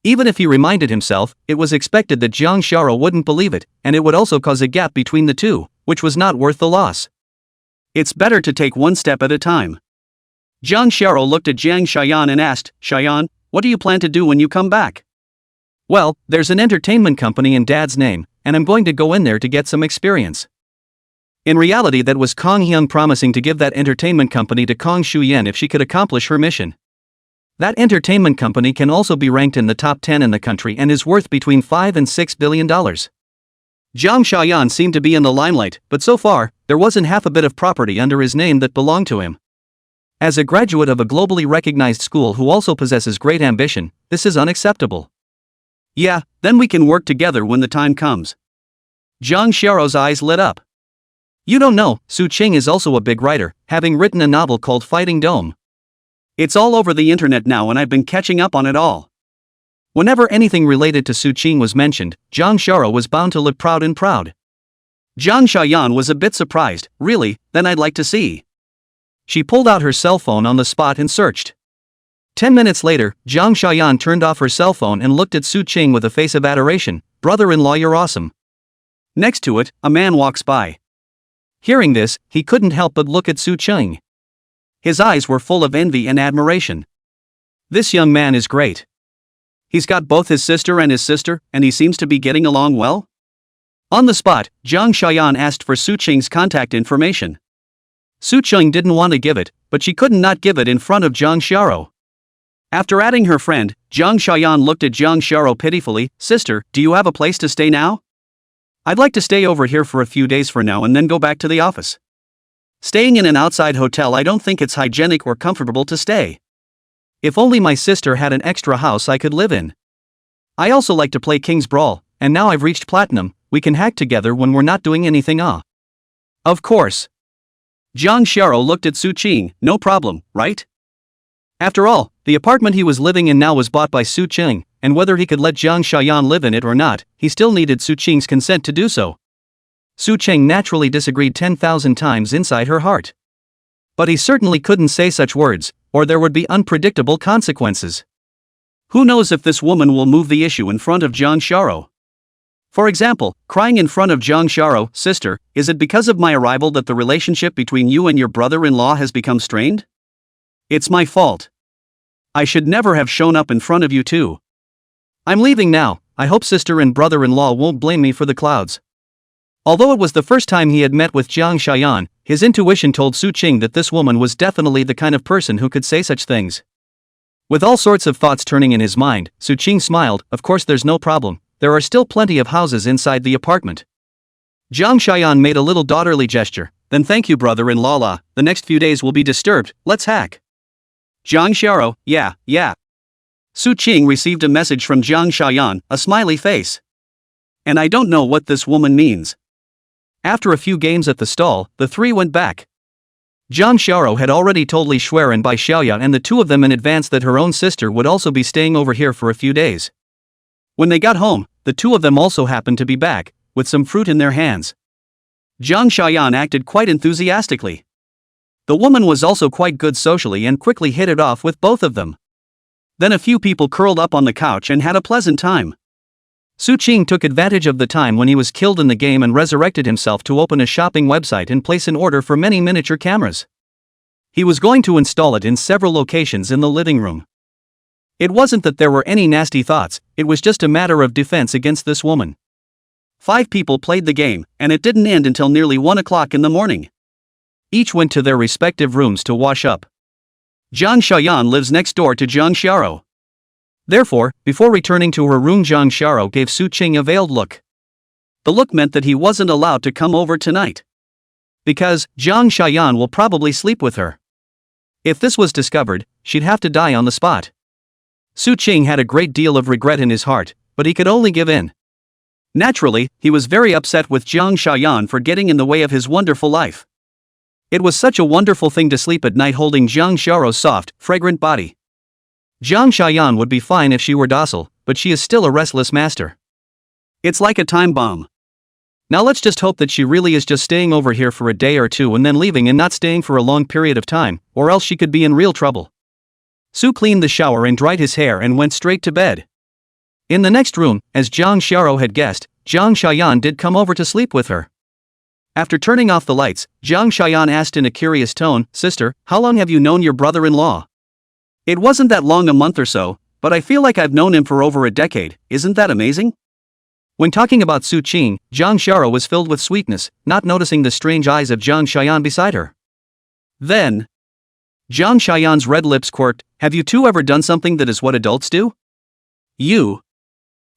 Even if he reminded himself, it was expected that Jiang Xiao wouldn't believe it, and it would also cause a gap between the two, which was not worth the loss. It's better to take one step at a time. Jiang Xiao looked at Jiang Xiaoyan and asked, Xiaoyan, what do you plan to do when you come back? Well, there's an entertainment company in Dad's name, and I'm going to go in there to get some experience. In reality, that was Kong Hyung promising to give that entertainment company to Kong Shuyan if she could accomplish her mission. That entertainment company can also be ranked in the top 10 in the country and is worth between $5 and $6 billion. Jiang Xiaoyan seemed to be in the limelight, but so far, there wasn't half a bit of property under his name that belonged to him. As a graduate of a globally recognized school who also possesses great ambition, this is unacceptable. Yeah, then we can work together when the time comes. Jiang Xiao's eyes lit up. You don't know, Su Qing is also a big writer, having written a novel called Fighting Dome. It's all over the internet now and I've been catching up on it all. Whenever anything related to Su Qing was mentioned, Jiang Xiao was bound to look proud. Jiang Xiaoyan was a bit surprised. Really, then I'd like to see. She pulled out her cell phone on the spot and searched. 10 minutes later, Jiang Xiaoyan turned off her cell phone and looked at Su Qing with a face of adoration. Brother-in-law, you're awesome. Next to it, a man walks by. Hearing this, he couldn't help but look at Su Qing. His eyes were full of envy and admiration. This young man is great. He's got both his sister, and he seems to be getting along well. On the spot, Jiang Xiaoyan asked for Su Qing's contact information. Su Qing didn't want to give it, but she couldn't not give it in front of Jiang Xiao. After adding her friend, Jiang Xiaoyan looked at Jiang Xiao pitifully. Sister, do you have a place to stay now? I'd like to stay over here for a few days for now and then go back to the office. Staying in an outside hotel, I don't think it's hygienic or comfortable to stay. If only my sister had an extra house I could live in. I also like to play King's Brawl, and now I've reached Platinum, we can hack together when we're not doing anything. Of course. Jiang Xiao looked at Su Qing. No problem, right? After all, the apartment he was living in now was bought by Su Qing, and whether he could let Jiang Xiaoyan live in it or not, he still needed Su Qing's consent to do so. Su Qing naturally disagreed 10,000 times inside her heart. But he certainly couldn't say such words, or there would be unpredictable consequences. Who knows if this woman will move the issue in front of Jiang Xiao? For example, crying in front of Jiang Xiao, sister, is it because of my arrival that the relationship between you and your brother-in-law has become strained? It's my fault. I should never have shown up in front of you two. I'm leaving now. I hope sister and brother-in-law won't blame me for the clouds. Although it was the first time he had met with Jiang Xiaoyan, his intuition told Su Qing that this woman was definitely the kind of person who could say such things. With all sorts of thoughts turning in his mind, Su Qing smiled. Of course, there's no problem. There are still plenty of houses inside the apartment. Jiang Xiaoyan made a little daughterly gesture. Then thank you, brother-in-law. The next few days will be disturbed. Let's hack. Jiang Xiao, yeah. Su Qing received a message from Jiang Xiaoyan, a smiley face. And I don't know what this woman means. After a few games at the stall, the three went back. Jiang Xiao had already told Li Xueran by Xiaoya and the two of them in advance that her own sister would also be staying over here for a few days. When they got home, the two of them also happened to be back, with some fruit in their hands. Jiang Xiaoyan acted quite enthusiastically. The woman was also quite good socially and quickly hit it off with both of them. Then a few people curled up on the couch and had a pleasant time. Su Qing took advantage of the time when he was killed in the game and resurrected himself to open a shopping website and place an order for many miniature cameras. He was going to install it in several locations in the living room. It wasn't that there were any nasty thoughts, it was just a matter of defense against this woman. 5 people played the game, and it didn't end until nearly 1 o'clock in the morning. Each went to their respective rooms to wash up. Jiang Xiaoyan lives next door to Jiang Xiao. Therefore, before returning to her room, Jiang Xiao gave Su Qing a veiled look. The look meant that he wasn't allowed to come over tonight. Because Jiang Xiaoyan will probably sleep with her. If this was discovered, she'd have to die on the spot. Su Qing had a great deal of regret in his heart, but he could only give in. Naturally, he was very upset with Jiang Xiaoyan for getting in the way of his wonderful life. It was such a wonderful thing to sleep at night holding Jiang Xiao's soft, fragrant body. Jiang Xiaoyan would be fine if she were docile, but she is still a restless master. It's like a time bomb. Now let's just hope that she really is just staying over here for a day or two and then leaving and not staying for a long period of time, or else she could be in real trouble. Su cleaned the shower and dried his hair and went straight to bed. In the next room, as Jiang Xiao had guessed, Jiang Xiaoyan did come over to sleep with her. After turning off the lights, Jiang Xiaoyan asked in a curious tone, "Sister, how long have you known your brother-in-law?" "It wasn't that long, a month or so, but I feel like I've known him for over a decade. Isn't that amazing?" When talking about Su Qing, Jiang Xiao was filled with sweetness, not noticing the strange eyes of Jiang Xiaoyan beside her. Then, Jiang Xiaoyan's red lips quirked. "Have you two ever done something that is what adults do?" "You?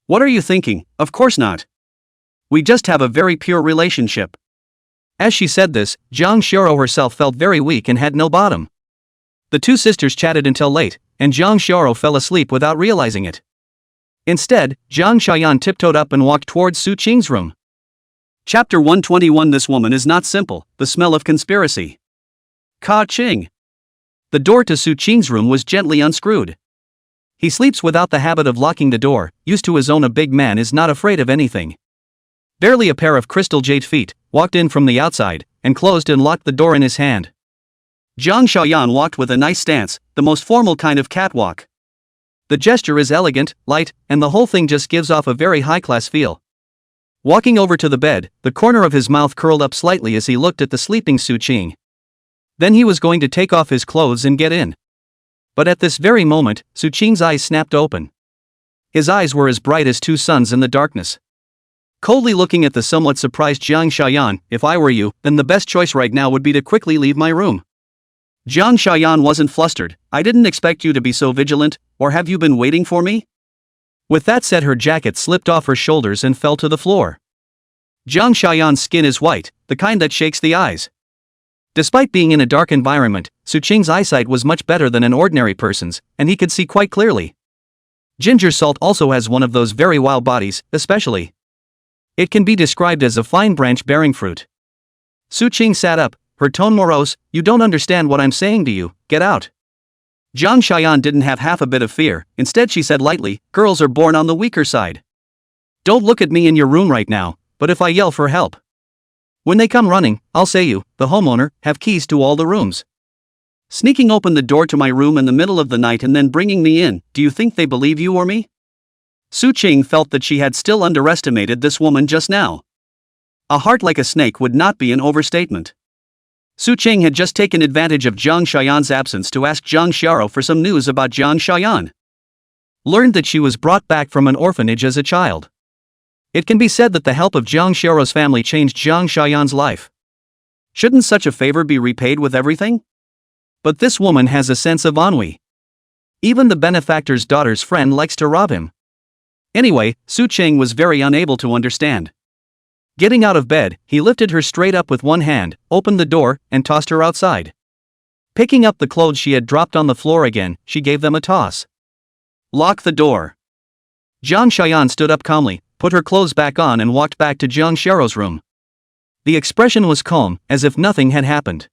What are you thinking? Of course not. We just have a very pure relationship." As she said this, Jiang Xiao herself felt very weak and had no bottom. The two sisters chatted until late, and Jiang Xiao fell asleep without realizing it. Instead, Jiang Xiaoyan tiptoed up and walked towards Su Qing's room. Chapter 121. This woman is not simple, the smell of conspiracy. Ka Qing. The door to Su Qing's room was gently unscrewed. He sleeps without the habit of locking the door, used to his own. A big man is not afraid of anything. Barely a pair of crystal jade feet, walked in from the outside, and closed and locked the door in his hand. Jiang Xiaoyan walked with a nice stance, the most formal kind of catwalk. The gesture is elegant, light, and the whole thing just gives off a very high-class feel. Walking over to the bed, the corner of his mouth curled up slightly as he looked at the sleeping Su Qing. Then he was going to take off his clothes and get in. But at this very moment, Su Qing's eyes snapped open. His eyes were as bright as two suns in the darkness. Coldly looking at the somewhat surprised Jiang Xiaoyan, "If I were you, then the best choice right now would be to quickly leave my room." Jiang Xiaoyan wasn't flustered. "I didn't expect you to be so vigilant, or have you been waiting for me?" With that said, her jacket slipped off her shoulders and fell to the floor. Jiang Xiaoyan's skin is white, the kind that shakes the eyes. Despite being in a dark environment, Su Qing's eyesight was much better than an ordinary person's, and he could see quite clearly. Ginger salt also has one of those very wild bodies, especially. It can be described as a fine branch-bearing fruit. Su Qing sat up, her tone morose. "You don't understand what I'm saying to you, get out." Jiang Xiaoyan didn't have half a bit of fear. Instead she said lightly, "Girls are born on the weaker side. Don't look at me in your room right now, but if I yell for help, when they come running, I'll say you, the homeowner, have keys to all the rooms. Sneaking open the door to my room in the middle of the night and then bringing me in, do you think they believe you or me?" Su Qing felt that she had still underestimated this woman just now. A heart like a snake would not be an overstatement. Su Cheng had just taken advantage of Jang Xiaoyan's absence to ask Jang Xiao for some news about Jang Xiaoyan. Learned that she was brought back from an orphanage as a child. It can be said that the help of Jang Xiao's family changed Jang Xiaoyan's life. Shouldn't such a favor be repaid with everything? But this woman has a sense of ennui. Even the benefactor's daughter's friend likes to rob him. Anyway, Su Cheng was very unable to understand. Getting out of bed, he lifted her straight up with one hand, opened the door, and tossed her outside. Picking up the clothes she had dropped on the floor again, she gave them a toss. Lock the door. Jang Xiaoyan stood up calmly, put her clothes back on and walked back to Jang Xiao's room. The expression was calm, as if nothing had happened.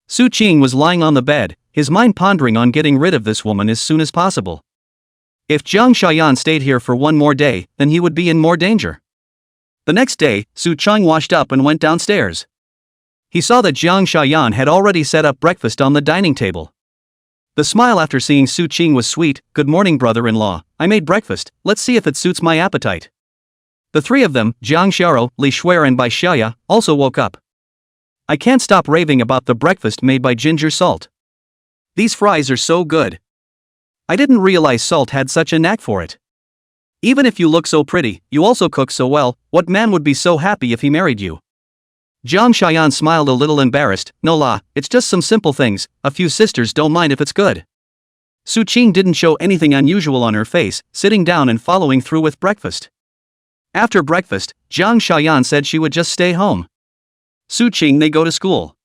Su Cheng was lying on the bed, his mind pondering on getting rid of this woman as soon as possible. If Jang Xiaoyan stayed here for one more day, then he would be in more danger. The next day, Su Cheng washed up and went downstairs. He saw that Jang Xiaoyan had already set up breakfast on the dining table. The smile after seeing Su Cheng was sweet. "Good morning, brother-in-law, I made breakfast, let's see if it suits my appetite." The three of them, Jang Xiao, Li Shuer and Bai Xiaoya, also woke up. "I can't stop raving about the breakfast made by Ginger Salt. These fries are so good. I didn't realize Salt had such a knack for it. Even if you look so pretty, you also cook so well, what man would be so happy if he married you?" Jang Xiaoyan smiled a little embarrassed. "No la, it's just some simple things, a few sisters don't mind if it's good." Su Cheng didn't show anything unusual on her face, sitting down and following through with breakfast. After breakfast, Jang Xiaoyan said she would just stay home. Su Cheng they go to school.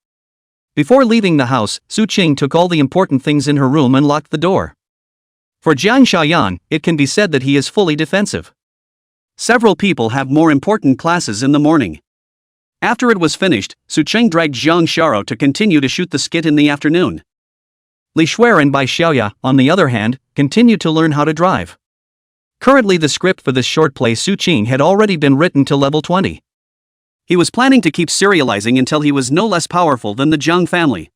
Before leaving the house, Su Cheng took all the important things in her room and locked the door. For Jang Xiaoyan, it can be said that he is fully defensive. Several people have more important classes in the morning. After it was finished, Su Cheng dragged Jang Xiao to continue to shoot the skit in the afternoon. Li Shuer and Bai Xiaoya, on the other hand, continued to learn how to drive. Currently the script for this short play Su Cheng had already been written to level 20. He was planning to keep serializing until he was no less powerful than the Jang family.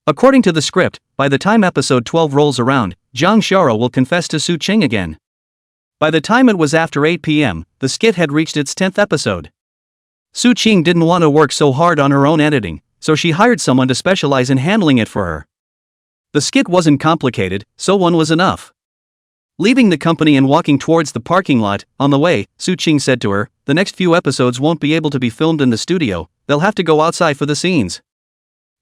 According to the script, by the time episode 12 rolls around, Jang Xiao will confess to Su Cheng again. By the time it was after 8 p.m., the skit had reached its 10th episode. Su Cheng didn't want to work so hard on her own editing, so she hired someone to specialize in handling it for her. The skit wasn't complicated, so one was enough. Leaving the company and walking towards the parking lot, on the way, Su Cheng said to her, "The next few episodes won't be able to be filmed in the studio, they'll have to go outside for the scenes.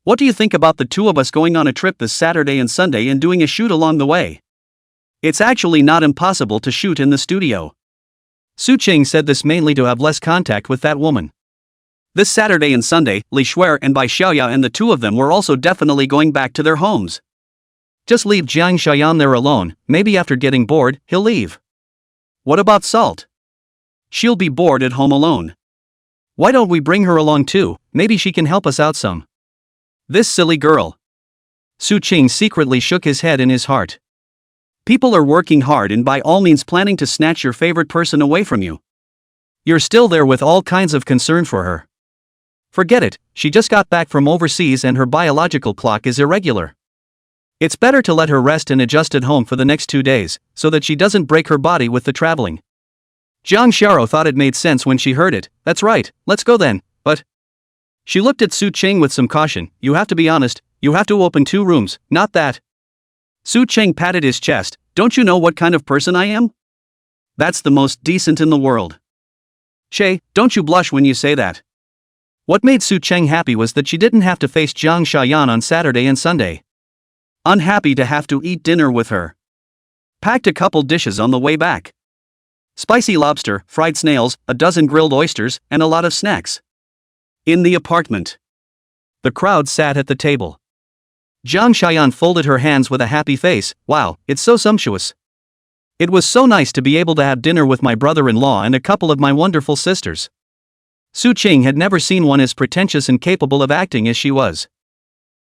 What do you think about the two of us going on a trip this Saturday and Sunday and doing a shoot along the way? It's actually not impossible to shoot in the studio." Su Cheng said this mainly to have less contact with that woman. This Saturday and Sunday, Li Shuer and Bai Xiaoya and the two of them were also definitely going back to their homes. Just leave Jang Xiaoyan there alone, maybe after getting bored, he'll leave. What about Salt? She'll be bored at home alone. Why don't we bring her along too, maybe she can help us out some. This silly girl. Su Cheng secretly shook his head in his heart. People are working hard and by all means planning to snatch your favorite person away from you. You're still there with all kinds of concern for her. Forget it, she just got back from overseas and her biological clock is irregular. It's better to let her rest and adjust at home for the next 2 days, so that she doesn't break her body with the traveling. Jang Xiao thought it made sense when she heard it. That's right, let's go then, but... She looked at Su Cheng with some caution. You have to be honest, you have to open 2 rooms, not that. Su Cheng patted his chest. Don't you know what kind of person I am? That's the most decent in the world. Che, don't you blush when you say that. What made Su Cheng happy was that she didn't have to face Jang Xiaoyan on Saturday and Sunday. Unhappy to have to eat dinner with her. Packed a couple dishes on the way back. Spicy lobster, fried snails, a dozen grilled oysters, and a lot of snacks. In the apartment. The crowd sat at the table. Jang Xiaoyan folded her hands with a happy face. Wow, it's so sumptuous. It was so nice to be able to have dinner with my brother-in-law and a couple of my wonderful sisters. Su Cheng had never seen one as pretentious and capable of acting as she was.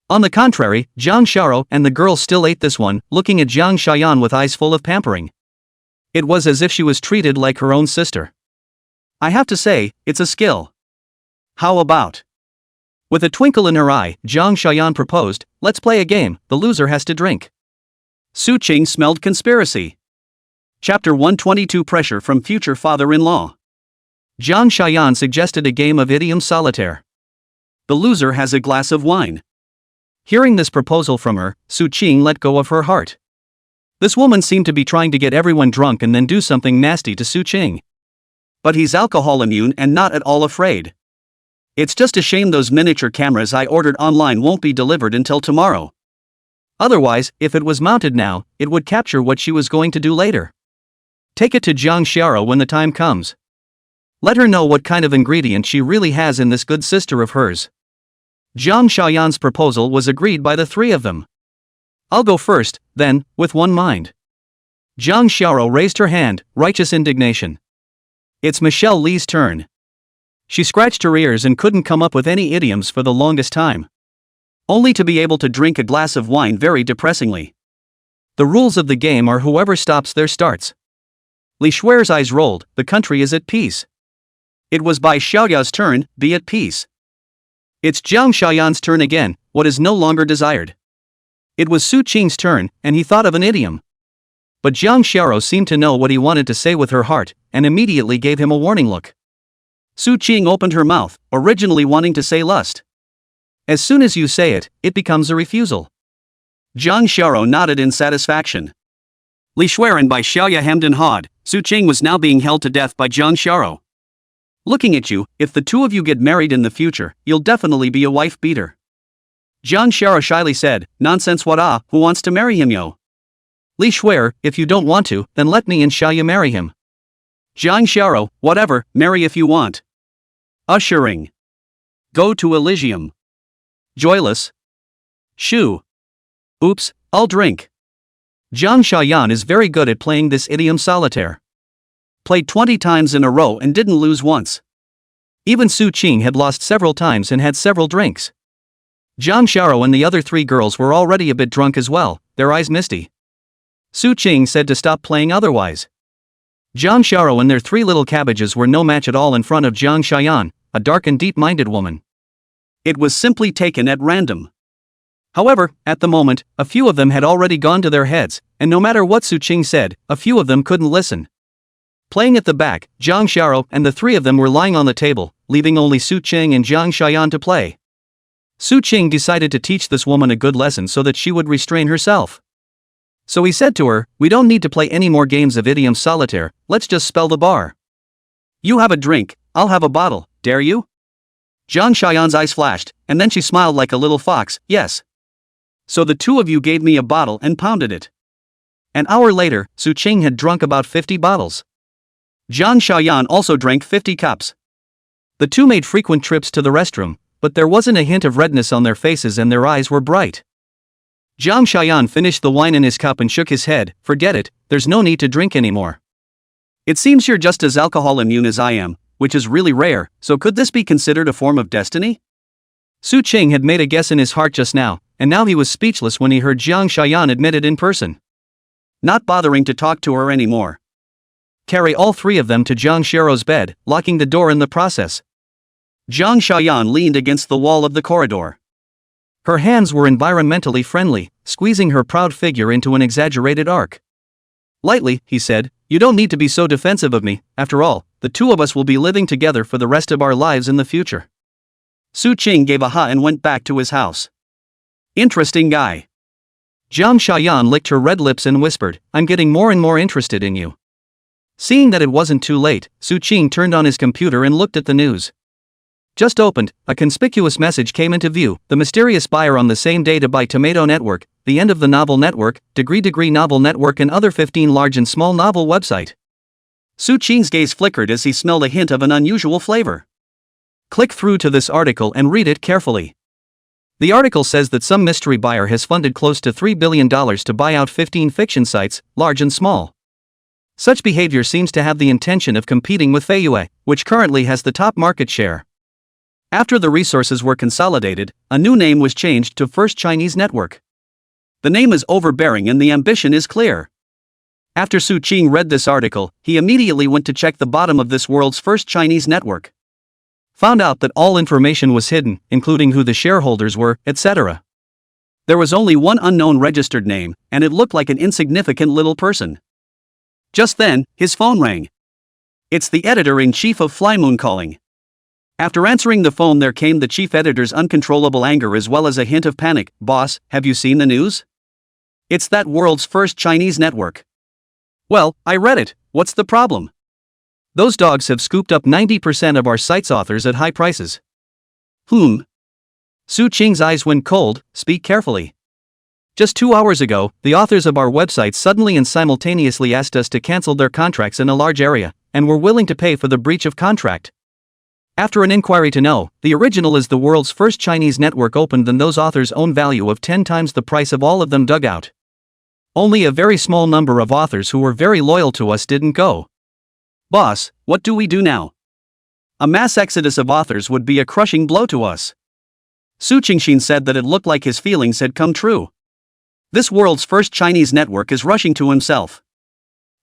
On the contrary, Jang Xiao and the girl still ate this one, looking at Jang Xiaoyan with eyes full of pampering. It was as if she was treated like her own sister. I have to say, it's a skill. How about? With a twinkle in her eye, Jang Xiaoyan proposed, let's play a game, the loser has to drink. Su Cheng smelled conspiracy. Chapter 122 Pressure from Future Father-in-Law. Jang Xiaoyan suggested a game of idiom solitaire. The loser has a glass of wine. Hearing this proposal from her, Su Qing let go of her heart. This woman seemed to be trying to get everyone drunk and then do something nasty to Su Qing. But he's alcohol immune and not at all afraid. It's just a shame those miniature cameras I ordered online won't be delivered until tomorrow. Otherwise, if it was mounted now, it would capture what she was going to do later. Take it to Jang Shara when the time comes. Let her know what kind of ingredient she really has in this good sister of hers. Jang Shaoyan's proposal was agreed by the three of them. I'll go first, then, with one mind. Jang Xiao raised her hand, righteous indignation. It's Michelle Li's turn. She scratched her ears and couldn't come up with any idioms for the longest time. Only to be able to drink a glass of wine very depressingly. The rules of the game are whoever stops there starts. Li Shuer's eyes rolled, the country is at peace. It was by Xiaoya's turn, be at peace. It's Jiang Xiaoyan's turn again, what is no longer desired. It was Su Qing's turn, and he thought of an idiom. But Jiang Xiao seemed to know what he wanted to say with her heart, and immediately gave him a warning look. Su Qing opened her mouth, originally wanting to say lust. As soon as you say it, it becomes a refusal. Jiang Xiao nodded in satisfaction. Li Shueren by Xiaoya hemmed and hawed, Su Qing was now being held to death by Jiang Xiao. Looking at you, if the two of you get married in the future, you'll definitely be a wife beater. Jiang Xiao shyly said, nonsense what who wants to marry him yo? Li Shuer, if you don't want to, then let me and Xiaoya marry him. Jiang Xiao, whatever, marry if you want. Ushering. Go to Elysium. Joyless. Shoo. Oops, I'll drink. Jiang Xiaoyan is very good at playing this idiom solitaire. Played 20 times in a row and didn't lose once. Even Su Qing had lost several times and had several drinks. Jiang Xiao and the other three girls were already a bit drunk as well, their eyes misty. Su Qing said to stop playing otherwise. Jiang Xiao and their three little cabbages were no match at all in front of Jiang Xiaoyan, a dark and deep-minded woman. It was simply taken at random. However, at the moment, a few of them had already gone to their heads, and no matter what Su Qing said, a few of them couldn't listen. Playing at the back, Jiang Xiao and the three of them were lying on the table, leaving only Su Qing and Jiang Xiaoyan to play. Su Qing decided to teach this woman a good lesson so that she would restrain herself. So he said to her, we don't need to play any more games of idiom solitaire, let's just spell the bar. You have a drink, I'll have a bottle, dare you? Jiang Xiaoyan's eyes flashed, and then she smiled like a little fox, yes. So the two of you gave me a bottle and pounded it. An hour later, Su Qing had drunk about 50 bottles. Jiang Xiaoyan also drank 50 cups. The two made frequent trips to the restroom, but there wasn't a hint of redness on their faces and their eyes were bright. Jiang Xiaoyan finished the wine in his cup and shook his head, forget it, there's no need to drink anymore. It seems you're just as alcohol immune as I am, which is really rare, so could this be considered a form of destiny? Su Qing had made a guess in his heart just now, and now he was speechless when he heard Jiang Xiaoyan admit it in person. Not bothering to talk to her anymore. Carry all three of them to Jiang Xiao's bed, locking the door in the process. Jiang Xiaoyan leaned against the wall of the corridor. Her hands were environmentally friendly, squeezing her proud figure into an exaggerated arc. Lightly, he said, you don't need to be so defensive of me, after all, the two of us will be living together for the rest of our lives in the future. Su Qing gave a ha and went back to his house. Interesting guy. Jiang Xiaoyan licked her red lips and whispered, I'm getting more and more interested in you. Seeing that it wasn't too late, Su Qing turned on his computer and looked at the news. Just opened, a conspicuous message came into view, the mysterious buyer on the same day to buy Tomato Network, the end of the novel network, Degree Novel Network and other 15 large and small novel website. Su Qing's gaze flickered as he smelled a hint of an unusual flavor. Click through to this article and read it carefully. The article says that some mystery buyer has funded close to $3 billion to buy out 15 fiction sites, large and small. Such behavior seems to have the intention of competing with Feiyue, which currently has the top market share. After the resources were consolidated, a new name was changed to First Chinese Network. The name is overbearing and the ambition is clear. After Su Qing read this article, he immediately went to check the bottom of this world's first Chinese network. Found out that all information was hidden, including who the shareholders were, etc. There was only one unknown registered name, and it looked like an insignificant little person. Just then, his phone rang. It's the editor-in-chief of Flymoon calling. After answering the phone, there came the chief editor's uncontrollable anger as well as a hint of panic. Boss, have you seen the news? It's that world's first Chinese network. Well, I read it. What's the problem? Those dogs have scooped up 90% of our site's authors at high prices. Su Qing's eyes went cold. Speak carefully. Just 2 hours ago, the authors of our website suddenly and simultaneously asked us to cancel their contracts in a large area, and were willing to pay for the breach of contract. After an inquiry to know, the original is the world's first Chinese network opened and those authors' own value of 10 times the price of all of them dug out. Only a very small number of authors who were very loyal to us didn't go. Boss, what do we do now? A mass exodus of authors would be a crushing blow to us. Su Qingxin said that it looked like his feelings had come true. This world's first Chinese network is rushing to himself.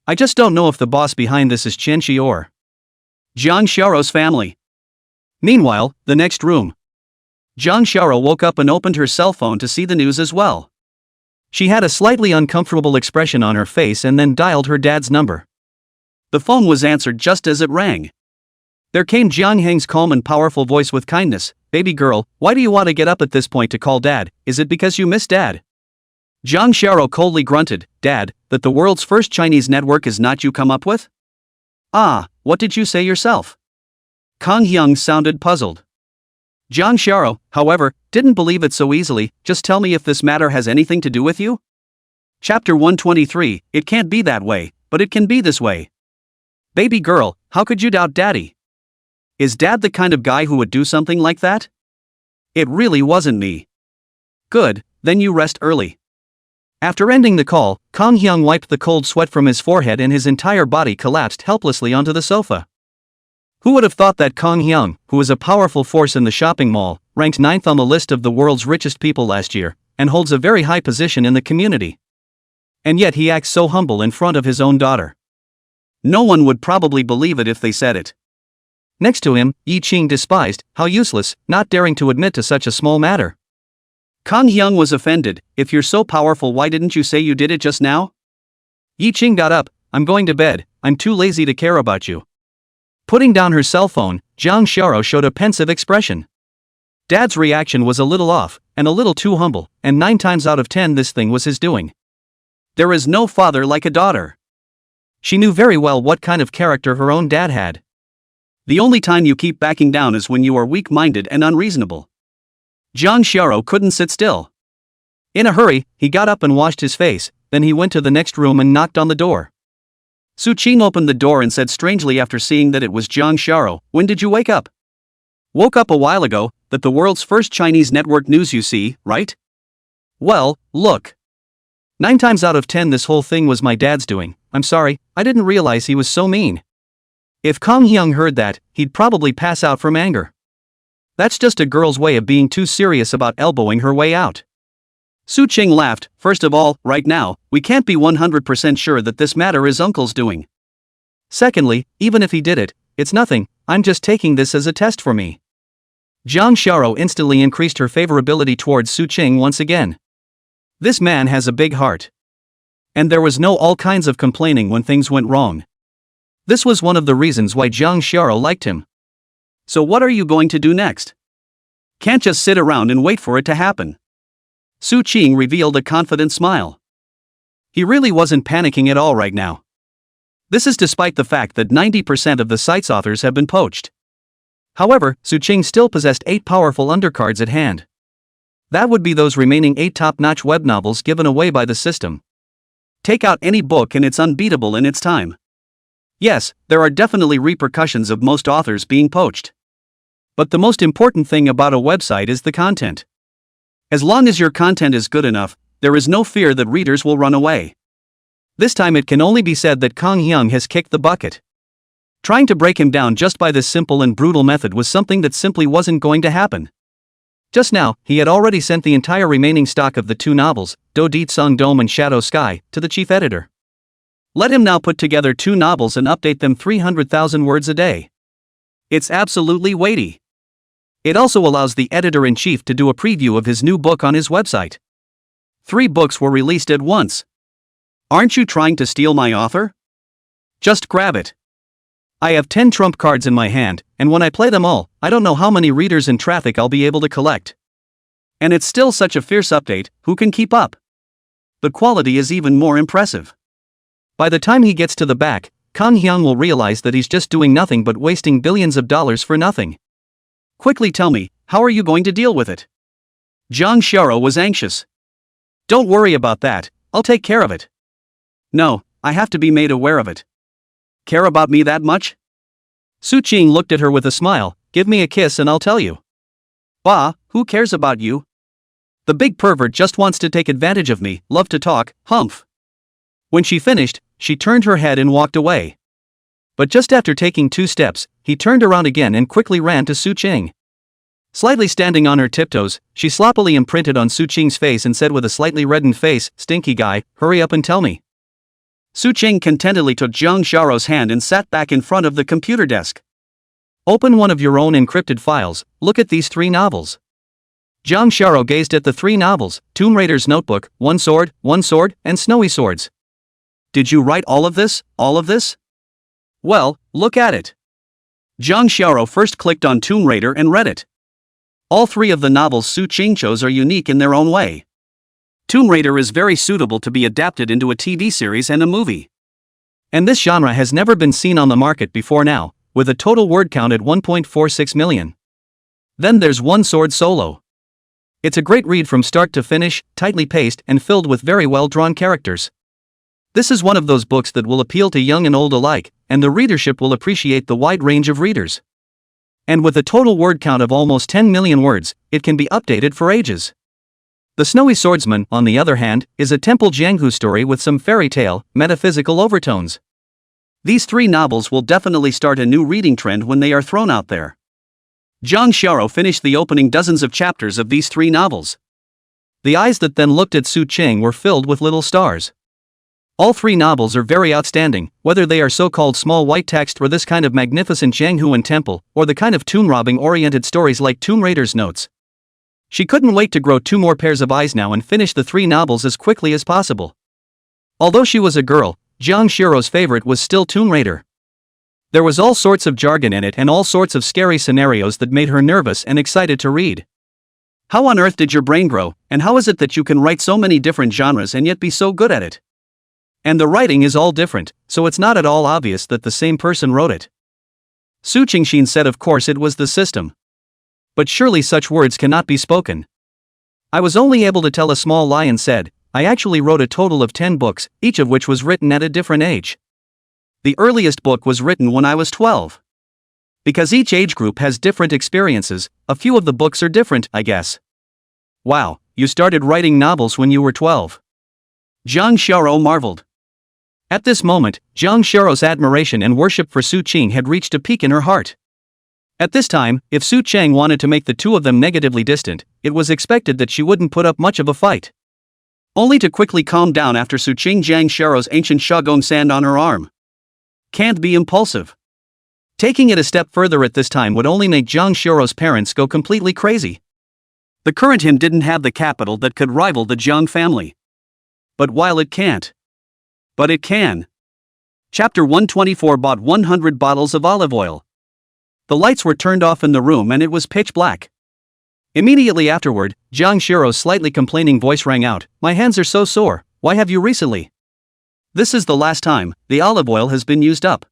I just don't know if the boss behind this is Chen Shi or Jiang Xiao's family. Meanwhile, the next room. Jiang Xiao woke up and opened her cell phone to see the news as well. She had a slightly uncomfortable expression on her face and then dialed her dad's number. The phone was answered just as it rang. There came Jiang Heng's calm and powerful voice with kindness. Baby girl, why do you want to get up at this point to call dad? Is it because you miss dad? Jiang Xiao coldly grunted. Dad, that the world's first Chinese network is not you come up with? Ah, what did you say yourself? Kang Hyung sounded puzzled. Jiang Xiao, however, didn't believe it so easily. Just tell me if this matter has anything to do with you? Chapter 123, it can't be that way, but it can be this way. Baby girl, how could you doubt daddy? Is dad the kind of guy who would do something like that? It really wasn't me. Good, then you rest early. After ending the call, Kang Hyung wiped the cold sweat from his forehead and his entire body collapsed helplessly onto the sofa. Who would have thought that Kang Hyung, who is a powerful force in the shopping mall, ranked 9th on the list of the world's richest people last year, and holds a very high position in the community? And yet he acts so humble in front of his own daughter. No one would probably believe it if they said it. Next to him, Yi Qing despised, how useless, not daring to admit to such a small matter. Kang Hyung was offended. If you're so powerful, why didn't you say you did it just now? Yi Qing got up. I'm going to bed, I'm too lazy to care about you. Putting down her cell phone, Jiang Xiao showed a pensive expression. Dad's reaction was a little off, and a little too humble, and 9 times out of 10 this thing was his doing. There is no father like a daughter. She knew very well what kind of character her own dad had. The only time you keep backing down is when you are weak-minded and unreasonable. Jiang Xiao couldn't sit still. In a hurry, he got up and washed his face, then he went to the next room and knocked on the door. Su Qing opened the door and said strangely after seeing that it was Jiang Xiao, when did you wake up? Woke up a while ago, that the world's first Chinese network news you see, right? Well, look. 9 times out of 10 this whole thing was my dad's doing. I'm sorry, I didn't realize he was so mean. If Kang Hyung heard that, he'd probably pass out from anger. That's just a girl's way of being too serious about elbowing her way out. Su Qing laughed. First of all, right now, we can't be 100% sure that this matter is Uncle's doing. Secondly, even if he did it, it's nothing, I'm just taking this as a test for me. Jiang Xiao instantly increased her favorability towards Su Qing once again. This man has a big heart. And there was no all kinds of complaining when things went wrong. This was one of the reasons why Jiang Xiao liked him. So what are you going to do next? Can't just sit around and wait for it to happen. Su Qing revealed a confident smile. He really wasn't panicking at all right now. This is despite the fact that 90% of the site's authors have been poached. However, Su Qing still possessed 8 powerful undercards at hand. That would be those remaining 8 top-notch web novels given away by the system. Take out any book and it's unbeatable in its time. Yes, there are definitely repercussions of most authors being poached. But the most important thing about a website is the content. As long as your content is good enough, there is no fear that readers will run away. This time it can only be said that Kang Hyung has kicked the bucket. Trying to break him down just by this simple and brutal method was something that simply wasn't going to happen. Just now, he had already sent the entire remaining stock of the 2 novels, Do Di Sung Dome and Shadow Sky, to the chief editor. Let him now put together 2 novels and update them 300,000 words a day. It's absolutely weighty. It also allows the editor-in-chief to do a preview of his new book on his website. 3 books were released at once. Aren't you trying to steal my author? Just grab it. I have 10 trump cards in my hand, and when I play them all, I don't know how many readers and traffic I'll be able to collect. And it's still such a fierce update, who can keep up? The quality is even more impressive. By the time he gets to the back, Kang Hyung will realize that he's just doing nothing but wasting billions of dollars for nothing. Quickly tell me, how are you going to deal with it? Jang Shara was anxious. Don't worry about that, I'll take care of it. No, I have to be made aware of it. Care about me that much? Su Ching looked at her with a smile, give me a kiss and I'll tell you. Bah, who cares about you? The big pervert just wants to take advantage of me, love to talk, humph. When she finished, she turned her head and walked away. But just after taking 2 steps, he turned around again and quickly ran to Su Ching. Slightly standing on her tiptoes, she sloppily imprinted on Su Ching's face and said with a slightly reddened face, "Stinky guy, hurry up and tell me." Su Ching contentedly took Jang Xiao's hand and sat back in front of the computer desk. Open one of your own encrypted files, look at these 3 novels. Jang Xiao gazed at the 3 novels, Tomb Raider's Notebook, One Sword, and Snowy Swords. Did you write all of this, Well, look at it. Jang Xiao first clicked on Tomb Raider and read it. All 3 of the novels Su Ching chose are unique in their own way. Tomb Raider is very suitable to be adapted into a TV series and a movie. And this genre has never been seen on the market before now, with a total word count at 1.46 million. Then there's One Sword Solo. It's a great read from start to finish, tightly paced and filled with very well-drawn characters. This is one of those books that will appeal to young and old alike, and the readership will appreciate the wide range of readers. And with a total word count of almost 10 million words, it can be updated for ages. The Snowy Swordsman, on the other hand, is a temple Jianghu story with some fairy tale, metaphysical overtones. These 3 novels will definitely start a new reading trend when they are thrown out there. Jang Xiao finished the opening dozens of chapters of these 3 novels. The eyes that then looked at Su Ching were filled with little stars. All 3 novels are very outstanding, whether they are so-called small white text or this kind of magnificent Jianghuan temple, or the kind of tomb-robbing-oriented stories like Tomb Raider's Notes. She couldn't wait to grow 2 more pairs of eyes now and finish the 3 novels as quickly as possible. Although she was a girl, Jang Xiao's favorite was still Tomb Raider. There was all sorts of jargon in it and all sorts of scary scenarios that made her nervous and excited to read. How on earth did your brain grow, and how is it that you can write so many different genres and yet be so good at it? And the writing is all different, so it's not at all obvious that the same person wrote it. Su Qingshin said of course it was the system. But surely such words cannot be spoken. I was only able to tell a small lie and said, I actually wrote a total of 10 books, each of which was written at a different age. The earliest book was written when I was 12. Because each age group has different experiences, a few of the books are different, I guess. Wow, you started writing novels when you were 12. Jang Xiao marveled. At this moment, Jang Xiao's admiration and worship for Su Ching had reached a peak in her heart. At this time, if Su Chang wanted to make the 2 of them negatively distant, it was expected that she wouldn't put up much of a fight. Only to quickly calm down after Su Ching Jang Xiao's ancient shagong sand on her arm. Can't be impulsive. Taking it a step further at this time would only make Jang Xiao's parents go completely crazy. The current him didn't have the capital that could rival the Jiang family. But while it can't. But it can. Chapter 124 bought 100 bottles of olive oil. The lights were turned off in the room and it was pitch black. Immediately afterward, Jang Xiao's slightly complaining voice rang out, "My hands are so sore, why have you recently?" "This is the last time, the olive oil has been used up."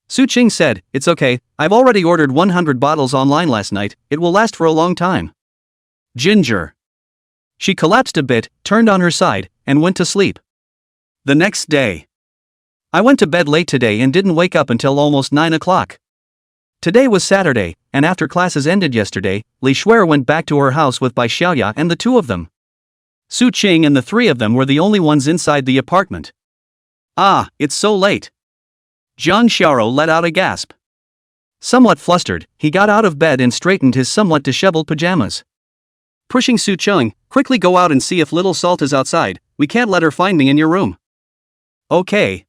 Su Ching said, "It's okay, I've already ordered 100 bottles online last night, it will last for a long time." Ginger. She collapsed a bit, turned on her side, and went to sleep. The next day. I went to bed late today and didn't wake up until almost 9 o'clock. Today was Saturday, and after classes ended yesterday, Li Shuer went back to her house with Bai Xiaoya and the 2 of them. Su Ching and the 3 of them were the only ones inside the apartment. Ah, it's so late. Jang Xiao let out a gasp. Somewhat flustered, he got out of bed and straightened his somewhat disheveled pajamas. Pushing Su Ching, "Quickly go out and see if little Salt is outside, we can't let her find me in your room." Okay.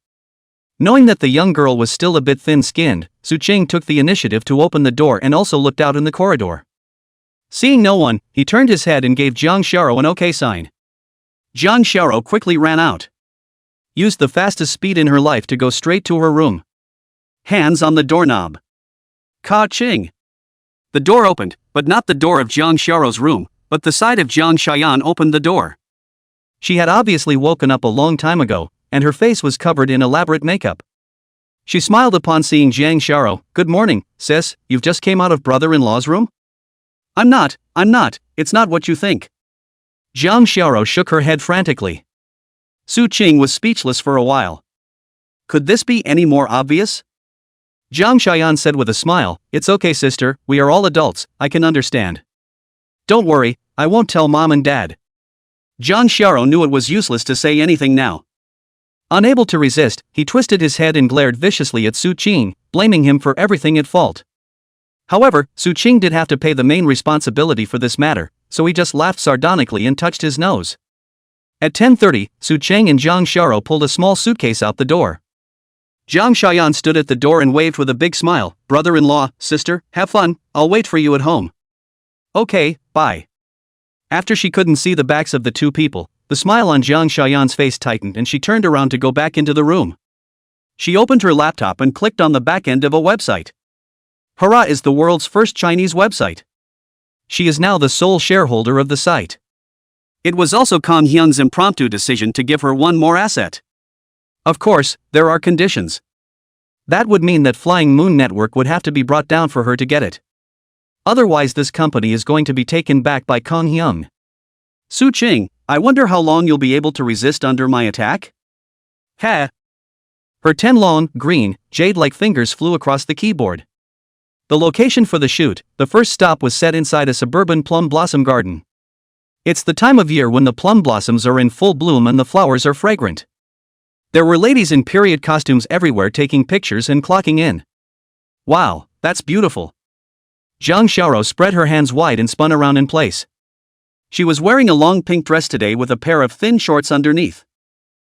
Knowing that the young girl was still a bit thin-skinned, Su Ching took the initiative to open the door and also looked out in the corridor. Seeing no one, he turned his head and gave Jang Xiao an okay sign. Jang Xiao quickly ran out. Used the fastest speed in her life to go straight to her room. Hands on the doorknob. Ka-ching! The door opened, but not the door of Jang Xiao's room, but the side of Jang Xiaoyan opened the door. She had obviously woken up a long time ago, and her face was covered in elaborate makeup. She smiled upon seeing Jang Xiao. "Good morning, sis, you've just came out of brother-in-law's room?" I'm not, it's not what you think." Jang Xiao shook her head frantically. Su Qing was speechless for a while. Could this be any more obvious? Jang Xiaoyan said with a smile, "It's okay, sister, we are all adults, I can understand. Don't worry, I won't tell mom and dad." Jang Xiao knew it was useless to say anything now. Unable to resist, he twisted his head and glared viciously at Su Qing, blaming him for everything at fault. However, Su Qing did have to pay the main responsibility for this matter, so he just laughed sardonically and touched his nose. At 10:30, Su Qing and Jang Xiao pulled a small suitcase out the door. Jang Xiaoyan stood at the door and waved with a big smile. "Brother-in-law, sister, have fun, I'll wait for you at home." "Okay, bye." After she couldn't see the backs of the two people, the smile on Jang Xiaoyan's face tightened and she turned around to go back into the room. She opened her laptop and clicked on the back end of a website. Hara is the world's first Chinese website. She is now the sole shareholder of the site. It was also Kang Hyung's impromptu decision to give her one more asset. Of course, there are conditions. That would mean that Flying Moon Network would have to be brought down for her to get it. Otherwise this company is going to be taken back by Kang Hyung. "Su Qing, I wonder how long you'll be able to resist under my attack?" "Ha!" Her 10 long, green, jade-like fingers flew across the keyboard. The location for the shoot, the first stop, was set inside a suburban plum blossom garden. It's the time of year when the plum blossoms are in full bloom and the flowers are fragrant. There were ladies in period costumes everywhere taking pictures and clocking in. "Wow, that's beautiful." Jang Xiao spread her hands wide and spun around in place. She was wearing a long pink dress today with a pair of thin shorts underneath.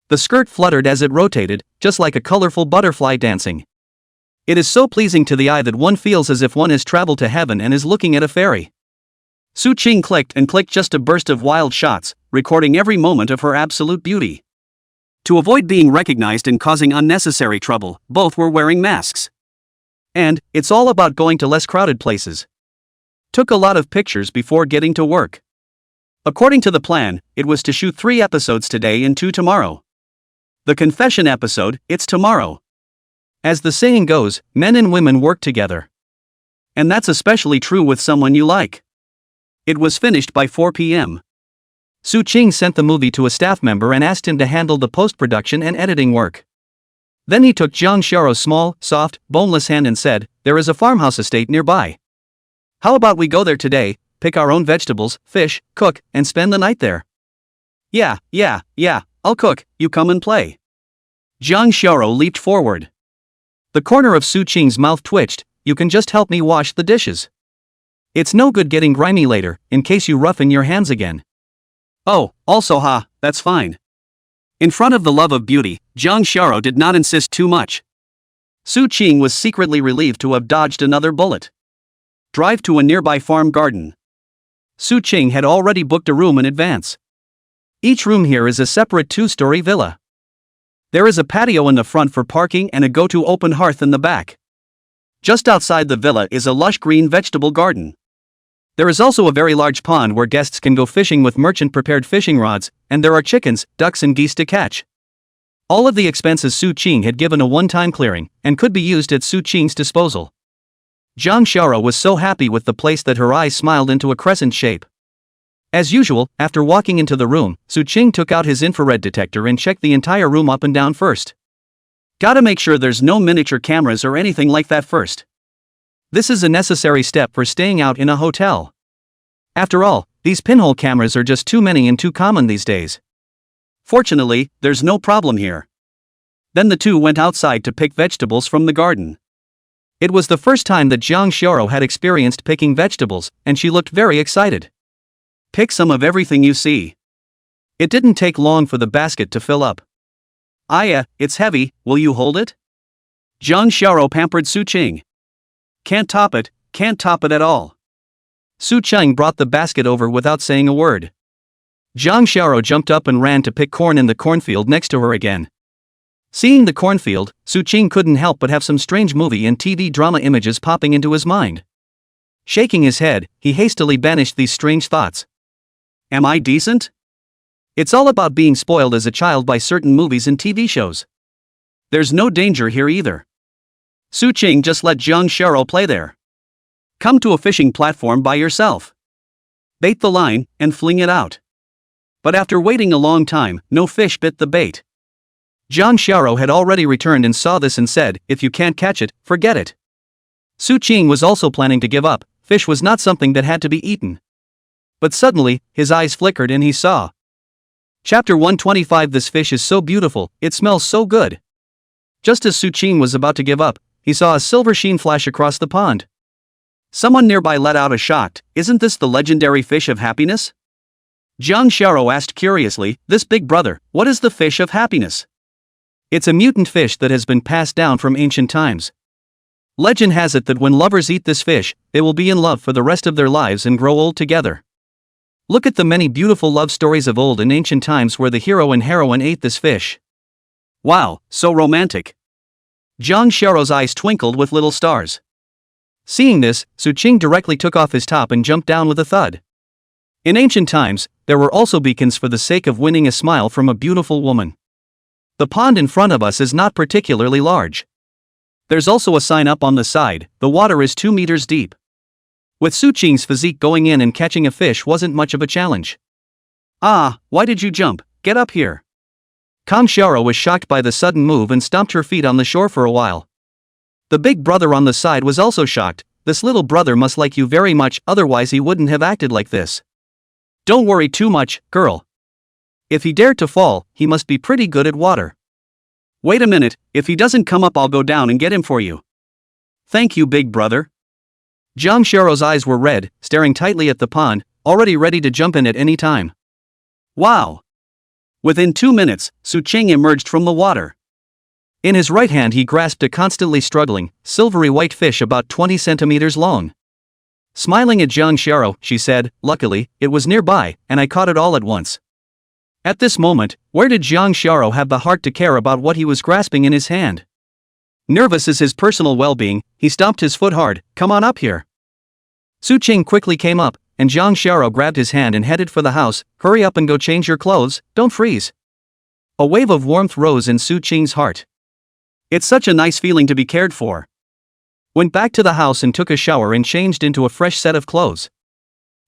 The skirt fluttered as it rotated, just like a colorful butterfly dancing. It is so pleasing to the eye that one feels as if one has traveled to heaven and is looking at a fairy. Su Qing clicked and clicked just a burst of wild shots, recording every moment of her absolute beauty. To avoid being recognized and causing unnecessary trouble, both were wearing masks. And, it's all about going to less crowded places. Took a lot of pictures before getting to work. According to the plan, it was to shoot 3 episodes today and 2 tomorrow. The confession episode, it's tomorrow. As the saying goes, men and women work together. And that's especially true with someone you like. It was finished by 4 p.m. Su Qing sent the movie to a staff member and asked him to handle the post-production and editing work. Then he took Jang Xiao's small, soft, boneless hand and said, "There is a farmhouse estate nearby. How about we go there today, pick our own vegetables, fish, cook, and spend the night there?" Yeah, I'll cook, you come and play." Jang Xiao leaped forward. The corner of Su Qing's mouth twitched. "You can just help me wash the dishes. It's no good getting grimy later, in case you roughen your hands again." "Oh, also that's fine." In front of the love of beauty, Jang Xiao did not insist too much. Su Qing was secretly relieved to have dodged another bullet. Drive to a nearby farm garden. Su Qing had already booked a room in advance. Each room here is a separate 2-story villa. There is a patio in the front for parking and a go-to open hearth in the back. Just outside the villa is a lush green vegetable garden. There is also a very large pond where guests can go fishing with merchant-prepared fishing rods, and there are chickens, ducks and geese to catch. All of the expenses Su Qing had given a one-time clearing, and could be used at Su Qing's disposal. Jang Xiao was so happy with the place that her eyes smiled into a crescent shape. As usual, after walking into the room, Su Qing took out his infrared detector and checked the entire room up and down first. Gotta make sure there's no miniature cameras or anything like that first. This is a necessary step for staying out in a hotel. After all, these pinhole cameras are just too many and too common these days. Fortunately, there's no problem here. Then the two went outside to pick vegetables from the garden. It was the first time that Jang Xiao had experienced picking vegetables, and she looked very excited. Pick some of everything you see. It didn't take long for the basket to fill up. It's heavy, will you hold it? Jang Xiao pampered Su Qing. Can't top it at all. Su Qing brought the basket over without saying a word. Jang Xiao jumped up and ran to pick corn in the cornfield next to her again. Seeing the cornfield, Su-ching couldn't help but have some strange movie and TV drama images popping into his mind. Shaking his head, he hastily banished these strange thoughts. Am I decent? It's all about being spoiled as a child by certain movies and TV shows. There's no danger here either. Su-ching just let Jang Shara play there. Come to a fishing platform by yourself. Bait the line, and fling it out. But after waiting a long time, no fish bit the bait. Jang Shara had already returned and saw this and said, if you can't catch it, forget it. Su-ching was also planning to give up, fish was not something that had to be eaten. But suddenly, his eyes flickered and he saw. Chapter 125. This fish is so beautiful, it smells so good. Just as Su-ching was about to give up, he saw a silver sheen flash across the pond. Someone nearby let out a shocked, isn't this the legendary fish of happiness? Jang Shara asked curiously, this big brother, what is the fish of happiness? It's a mutant fish that has been passed down from ancient times. Legend has it that when lovers eat this fish, they will be in love for the rest of their lives and grow old together. Look at the many beautiful love stories of old and ancient times where the hero and heroine ate this fish. Wow, so romantic. Jang Shara's eyes twinkled with little stars. Seeing this, Su-ching directly took off his top and jumped down with a thud. In ancient times, there were also beacons for the sake of winning a smile from a beautiful woman. The pond in front of us is not particularly large. There's also a sign up on the side, the water is 2 meters deep. With Su-ching's physique, going in and catching a fish wasn't much of a challenge. Ah, why did you jump? Get up here. Jang Shara was shocked by the sudden move and stomped her feet on the shore for a while. The big brother on the side was also shocked, this little brother must like you very much, otherwise he wouldn't have acted like this. Don't worry too much, girl. If he dared to fall, he must be pretty good at water. Wait a minute, if he doesn't come up I'll go down and get him for you. Thank you, big brother. Jang Shara's eyes were red, staring tightly at the pond, already ready to jump in at any time. Wow! Within 2 minutes, Su-ching emerged from the water. In his right hand he grasped a constantly struggling, silvery white fish about 20 centimeters long. Smiling at Jang Shara, she said, luckily, it was nearby, and I caught it all at once. At this moment, where did Jang Shara have the heart to care about what he was grasping in his hand? Nervous as his personal well-being, he stomped his foot hard, come on up here. Su-ching quickly came up, and Jang Shara grabbed his hand and headed for the house, hurry up and go change your clothes, don't freeze. A wave of warmth rose in Su-ching's heart. It's such a nice feeling to be cared for. Went back to the house and took a shower and changed into a fresh set of clothes.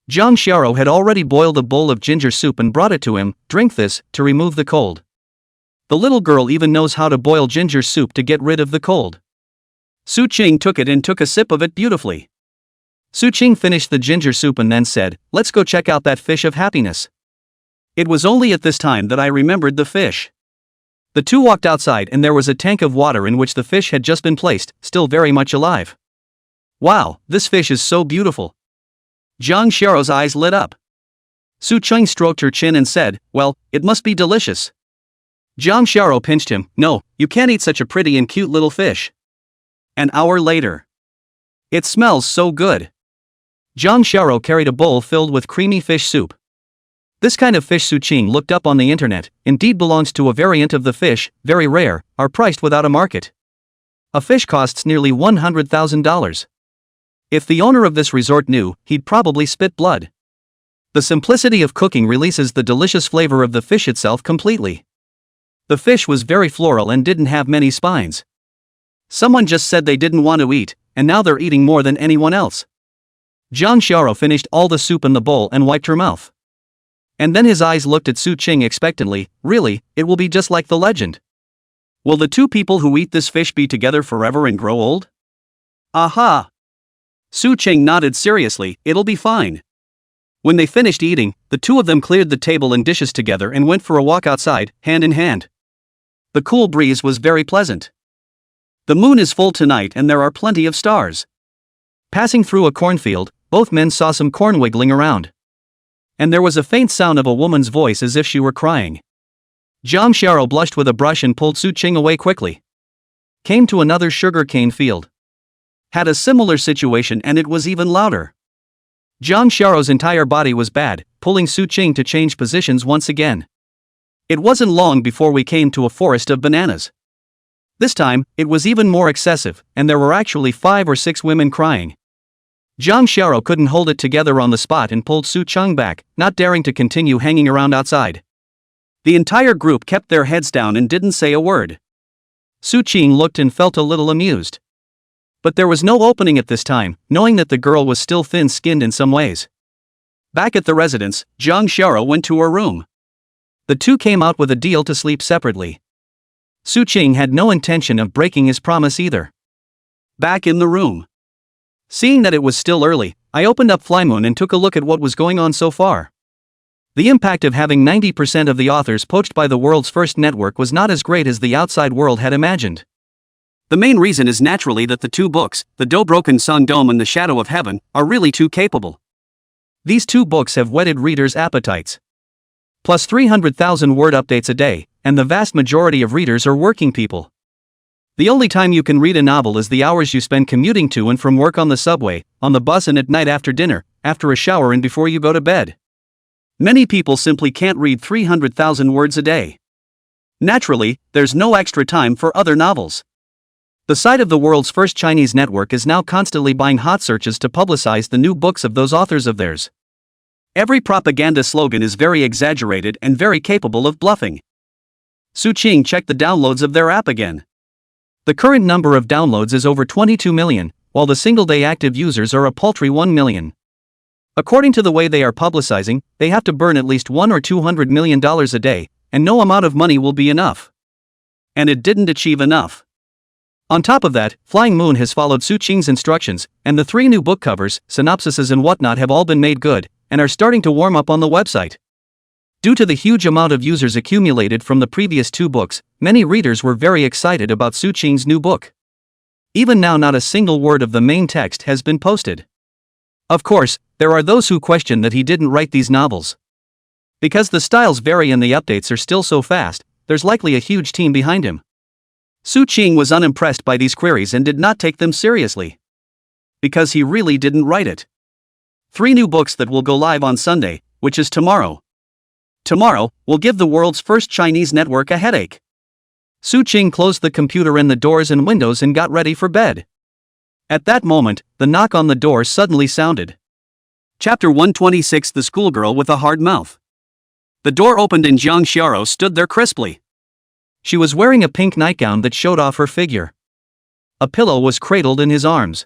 Jang Shara had already boiled a bowl of ginger soup and brought it to him, drink this, to remove the cold. The little girl even knows how to boil ginger soup to get rid of the cold. Su-ching took it and took a sip of it beautifully. Su-ching finished the ginger soup and then said, let's go check out that fish of happiness. It was only at this time that I remembered the fish. The two walked outside and there was a tank of water in which the fish had just been placed, still very much alive. Wow, this fish is so beautiful. Jang Shara's eyes lit up. Su-ching stroked her chin and said, well, it must be delicious. Jang Shara pinched him, no, you can't eat such a pretty and cute little fish. An hour later. It smells so good. Jang Shara carried a bowl filled with creamy fish soup. This kind of fish Su-ching looked up on the internet, indeed belongs to a variant of the fish, very rare, are priced without a market. A fish costs nearly $100,000. If the owner of this resort knew, he'd probably spit blood. The simplicity of cooking releases the delicious flavor of the fish itself completely. The fish was very floral and didn't have many spines. Someone just said they didn't want to eat, and now they're eating more than anyone else. Jang Shara finished all the soup in the bowl and wiped her mouth. And then his eyes looked at Su-ching expectantly, really, it will be just like the legend. Will the two people who eat this fish be together forever and grow old? Aha! Su-ching nodded seriously, it'll be fine. When they finished eating, the two of them cleared the table and dishes together and went for a walk outside, hand in hand. The cool breeze was very pleasant. The moon is full tonight and there are plenty of stars. Passing through a cornfield, both men saw some corn wiggling around. And there was a faint sound of a woman's voice as if she were crying. Jang Shara blushed with a brush and pulled Su-ching away quickly. Came to another sugarcane field. Had a similar situation and it was even louder. Jang Shara's entire body was bad, pulling Su-ching to change positions once again. It wasn't long before we came to a forest of bananas. This time, it was even more excessive, and there were actually 5 or 6 women crying. Jang Shara couldn't hold it together on the spot and pulled Su Cheng back, not daring to continue hanging around outside. The entire group kept their heads down and didn't say a word. Su Cheng looked and felt a little amused. But there was no opening at this time, knowing that the girl was still thin-skinned in some ways. Back at the residence, Jang Shara went to her room. The two came out with a deal to sleep separately. Su Cheng had no intention of breaking his promise either. Back in the room. Seeing that it was still early, I opened up Flymoon and took a look at what was going on so far. The impact of having 90% of the authors poached by the world's first network was not as great as the outside world had imagined. The main reason is naturally that the 2 books, The Do-Broken Sun Dome and The Shadow of Heaven, are really too capable. These 2 books have whetted readers' appetites. Plus 300,000 word updates a day, and the vast majority of readers are working people. The only time you can read a novel is the hours you spend commuting to and from work on the subway, on the bus and at night after dinner, after a shower and before you go to bed. Many people simply can't read 300,000 words a day. Naturally, there's no extra time for other novels. The site of the world's first Chinese network is now constantly buying hot searches to publicize the new books of those authors of theirs. Every propaganda slogan is very exaggerated and very capable of bluffing. Su Cheng checked the downloads of their app again. The current number of downloads is over 22 million, while the single-day active users are a paltry 1 million. According to the way they are publicizing, they have to burn at least $100 or $200 million a day, and no amount of money will be enough. And it didn't achieve enough. On top of that, Flying Moon has followed Su Cheng's instructions, and the 3 new book covers, synopsises and whatnot have all been made good, and are starting to warm up on the website. Due to the huge amount of users accumulated from the previous 2 books, many readers were very excited about Su Cheng's new book. Even now not a single word of the main text has been posted. Of course, there are those who question that he didn't write these novels. Because the styles vary and the updates are still so fast, there's likely a huge team behind him. Su Cheng was unimpressed by these queries and did not take them seriously. Because he really didn't write it. 3 new books that will go live on Sunday, which is tomorrow. Tomorrow, will give the world's first Chinese network a headache. Su Cheng closed the computer and the doors and windows and got ready for bed. At that moment, the knock on the door suddenly sounded. Chapter 126 The Schoolgirl with a Hard Mouth. The door opened and Jang Xiao stood there crisply. She was wearing a pink nightgown that showed off her figure. A pillow was cradled in his arms.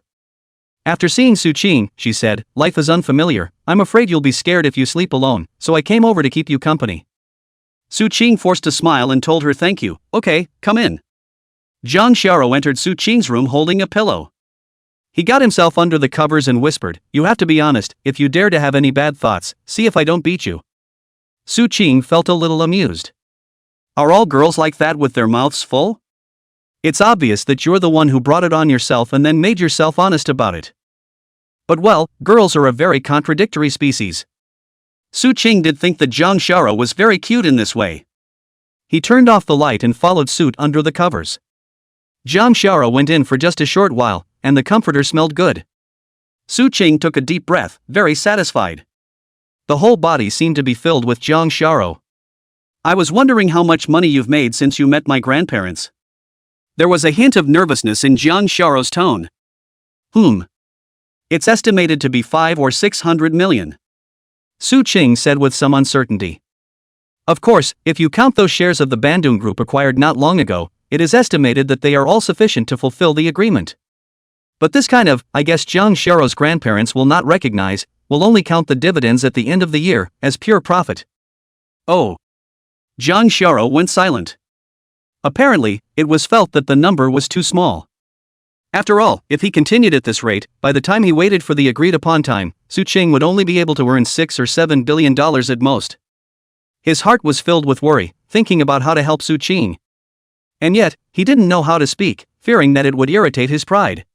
After seeing Su Cheng, she said, "Life is unfamiliar, I'm afraid you'll be scared if you sleep alone, so I came over to keep you company." Su Cheng forced a smile and told her thank you. "Okay, come in." Jang Xiao entered Su Cheng's room holding a pillow. He got himself under the covers and whispered, "You have to be honest, if you dare to have any bad thoughts, see if I don't beat you." Su Cheng felt a little amused. Are all girls like that with their mouths full? It's obvious that you're the one who brought it on yourself and then made yourself honest about it. But well, girls are a very contradictory species. Su Cheng did think that Jang Xiao was very cute in this way. He turned off the light and followed suit under the covers. Jang Xiao went in for just a short while, and the comforter smelled good. Su Cheng took a deep breath, very satisfied. The whole body seemed to be filled with Jang Xiao. "I was wondering how much money you've made since you met my grandparents." There was a hint of nervousness in Jang Xiao's tone. It's estimated to be 500 or 600 million. Su Cheng said with some uncertainty. Of course, if you count those shares of the Bandung Group acquired not long ago, it is estimated that they are all sufficient to fulfill the agreement. But this kind of, I guess Jang Xiao's grandparents will not recognize, will only count the dividends at the end of the year, as pure profit. Oh. Jang Xiao went silent. Apparently, it was felt that the number was too small. After all, if he continued at this rate, by the time he waited for the agreed-upon time, Su Cheng would only be able to earn $6 or $7 billion at most. His heart was filled with worry, thinking about how to help Su Cheng. And yet, he didn't know how to speak, fearing that it would irritate his pride.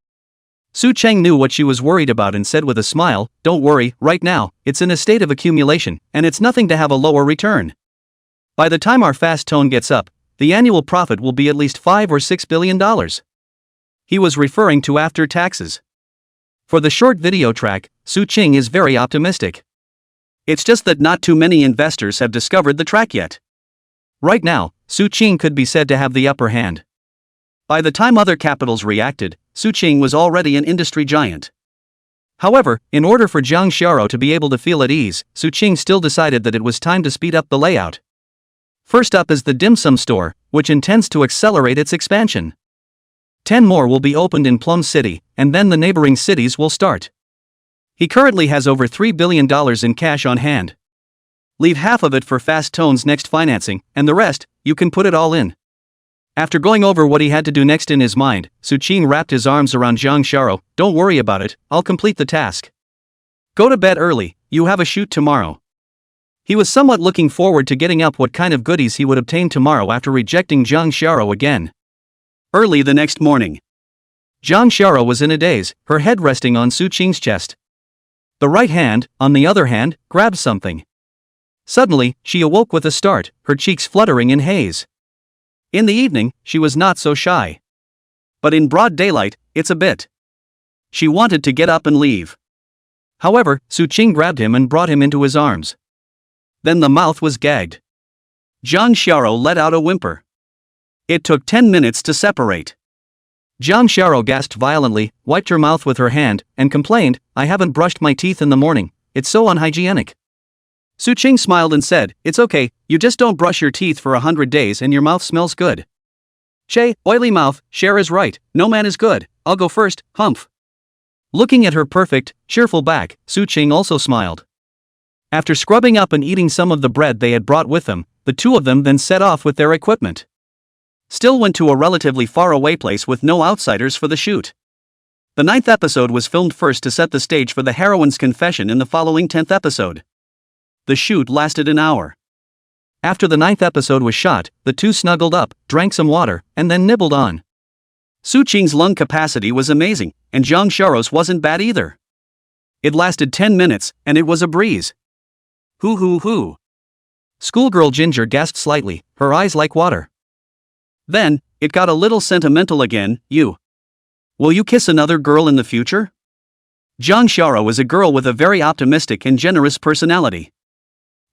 Su Cheng knew what she was worried about and said with a smile, "Don't worry, right now, it's in a state of accumulation, and it's nothing to have a lower return. By the time our fast tone gets up, the annual profit will be at least $5 or $6 billion. He was referring to after taxes. For the short video track, Su Cheng is very optimistic. It's just that not too many investors have discovered the track yet. Right now, Su Cheng could be said to have the upper hand. By the time other capitals reacted, Suqing was already an industry giant. However, in order for Jang Xiao to be able to feel at ease, Suqing still decided that it was time to speed up the layout. First up is the dim sum store, which intends to accelerate its expansion. 10 more will be opened in Plum City, and then the neighboring cities will start. He currently has over $3 billion in cash on hand. Leave half of it for Fast Tone's next financing, and the rest, you can put it all in. After going over what he had to do next in his mind, Suqing wrapped his arms around Jang Xiao. Don't worry about it, I'll complete the task. Go to bed early, you have a shoot tomorrow. He was somewhat looking forward to getting up what kind of goodies he would obtain tomorrow after rejecting Jang Xiao again. Early the next morning. Jang Xiao was in a daze, her head resting on Suqing's chest. The right hand, on the other hand, grabbed something. Suddenly, she awoke with a start, her cheeks fluttering in haze. In the evening, she was not so shy. But in broad daylight, it's a bit. She wanted to get up and leave. However, Suqing grabbed him and brought him into his arms. Then the mouth was gagged. Jang Xiao let out a whimper. It took 10 minutes to separate. Jang Xiao gasped violently, wiped her mouth with her hand, and complained, I haven't brushed my teeth in the morning, it's so unhygienic. Suqing smiled and said, it's okay, you just don't brush your teeth for 100 days and your mouth smells good. Che, oily mouth, Shara is right, no man is good, I'll go first, humph. Looking at her perfect, cheerful back, Suqing also smiled. After scrubbing up and eating some of the bread they had brought with them, the two of them then set off with their equipment. Still went to a relatively far-away place with no outsiders for the shoot. The 9th episode was filmed first to set the stage for the heroine's confession in the following 10th episode. The shoot lasted an hour. After the 9th episode was shot, the two snuggled up, drank some water, and then nibbled on. Suqing's lung capacity was amazing, and Jang Xiao's wasn't bad either. It lasted 10 minutes, and it was a breeze. Hoo hoo hoo. Schoolgirl Ginger gasped slightly, her eyes like water. Then, it got a little sentimental again, you. Will you kiss another girl in the future? Jang Xiao was a girl with a very optimistic and generous personality.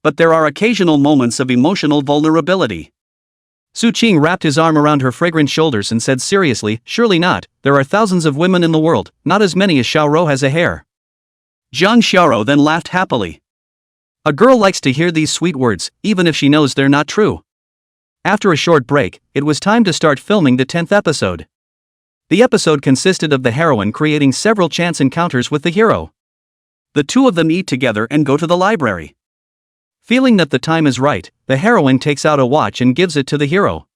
But there are occasional moments of emotional vulnerability. Suqing wrapped his arm around her fragrant shoulders and said seriously, surely not, there are thousands of women in the world, not as many as Xiao has a hair. Jang Xiao then laughed happily. A girl likes to hear these sweet words, even if she knows they're not true. After a short break, it was time to start filming the 10th episode. The episode consisted of the heroine creating several chance encounters with the hero. The two of them eat together and go to the library. Feeling that the time is right, the heroine takes out a watch and gives it to the hero.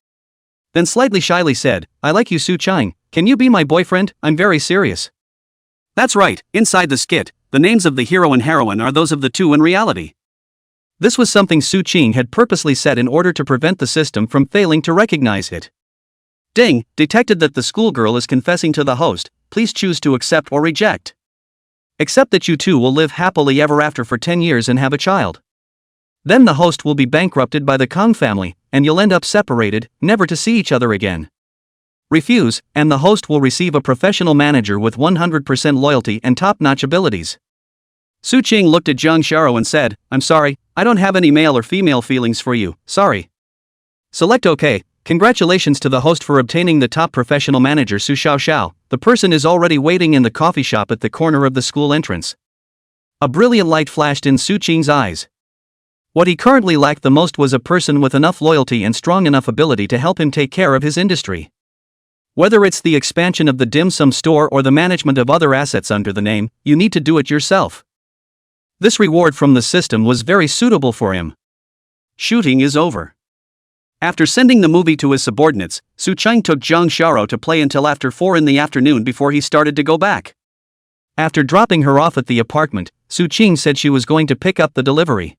Then slightly shyly said, I like you Suqing, can you be my boyfriend, I'm very serious. That's right, inside the skit, the names of the hero and heroine are those of the two in reality. This was something Suqing had purposely said in order to prevent the system from failing to recognize it. Ding, detected that the schoolgirl is confessing to the host, please choose to accept or reject. Accept that you two will live happily ever after for 10 years and have a child. Then the host will be bankrupted by the Kong family, and you'll end up separated, never to see each other again. Refuse, and the host will receive a professional manager with 100% loyalty and top-notch abilities. Suqing looked at Jang Xiao and said, I'm sorry, I don't have any male or female feelings for you, sorry. Select OK, congratulations to the host for obtaining the top professional manager Su Xiao. The person is already waiting in the coffee shop at the corner of the school entrance. A brilliant light flashed in Suqing's eyes. What he currently lacked the most was a person with enough loyalty and strong enough ability to help him take care of his industry. Whether it's the expansion of the dim sum store or the management of other assets under the name, you need to do it yourself. This reward from the system was very suitable for him. Shooting is over. After sending the movie to his subordinates, Suqing took Jang Xiao to play until after 4 in the afternoon before he started to go back. After dropping her off at the apartment, Suqing said she was going to pick up the delivery.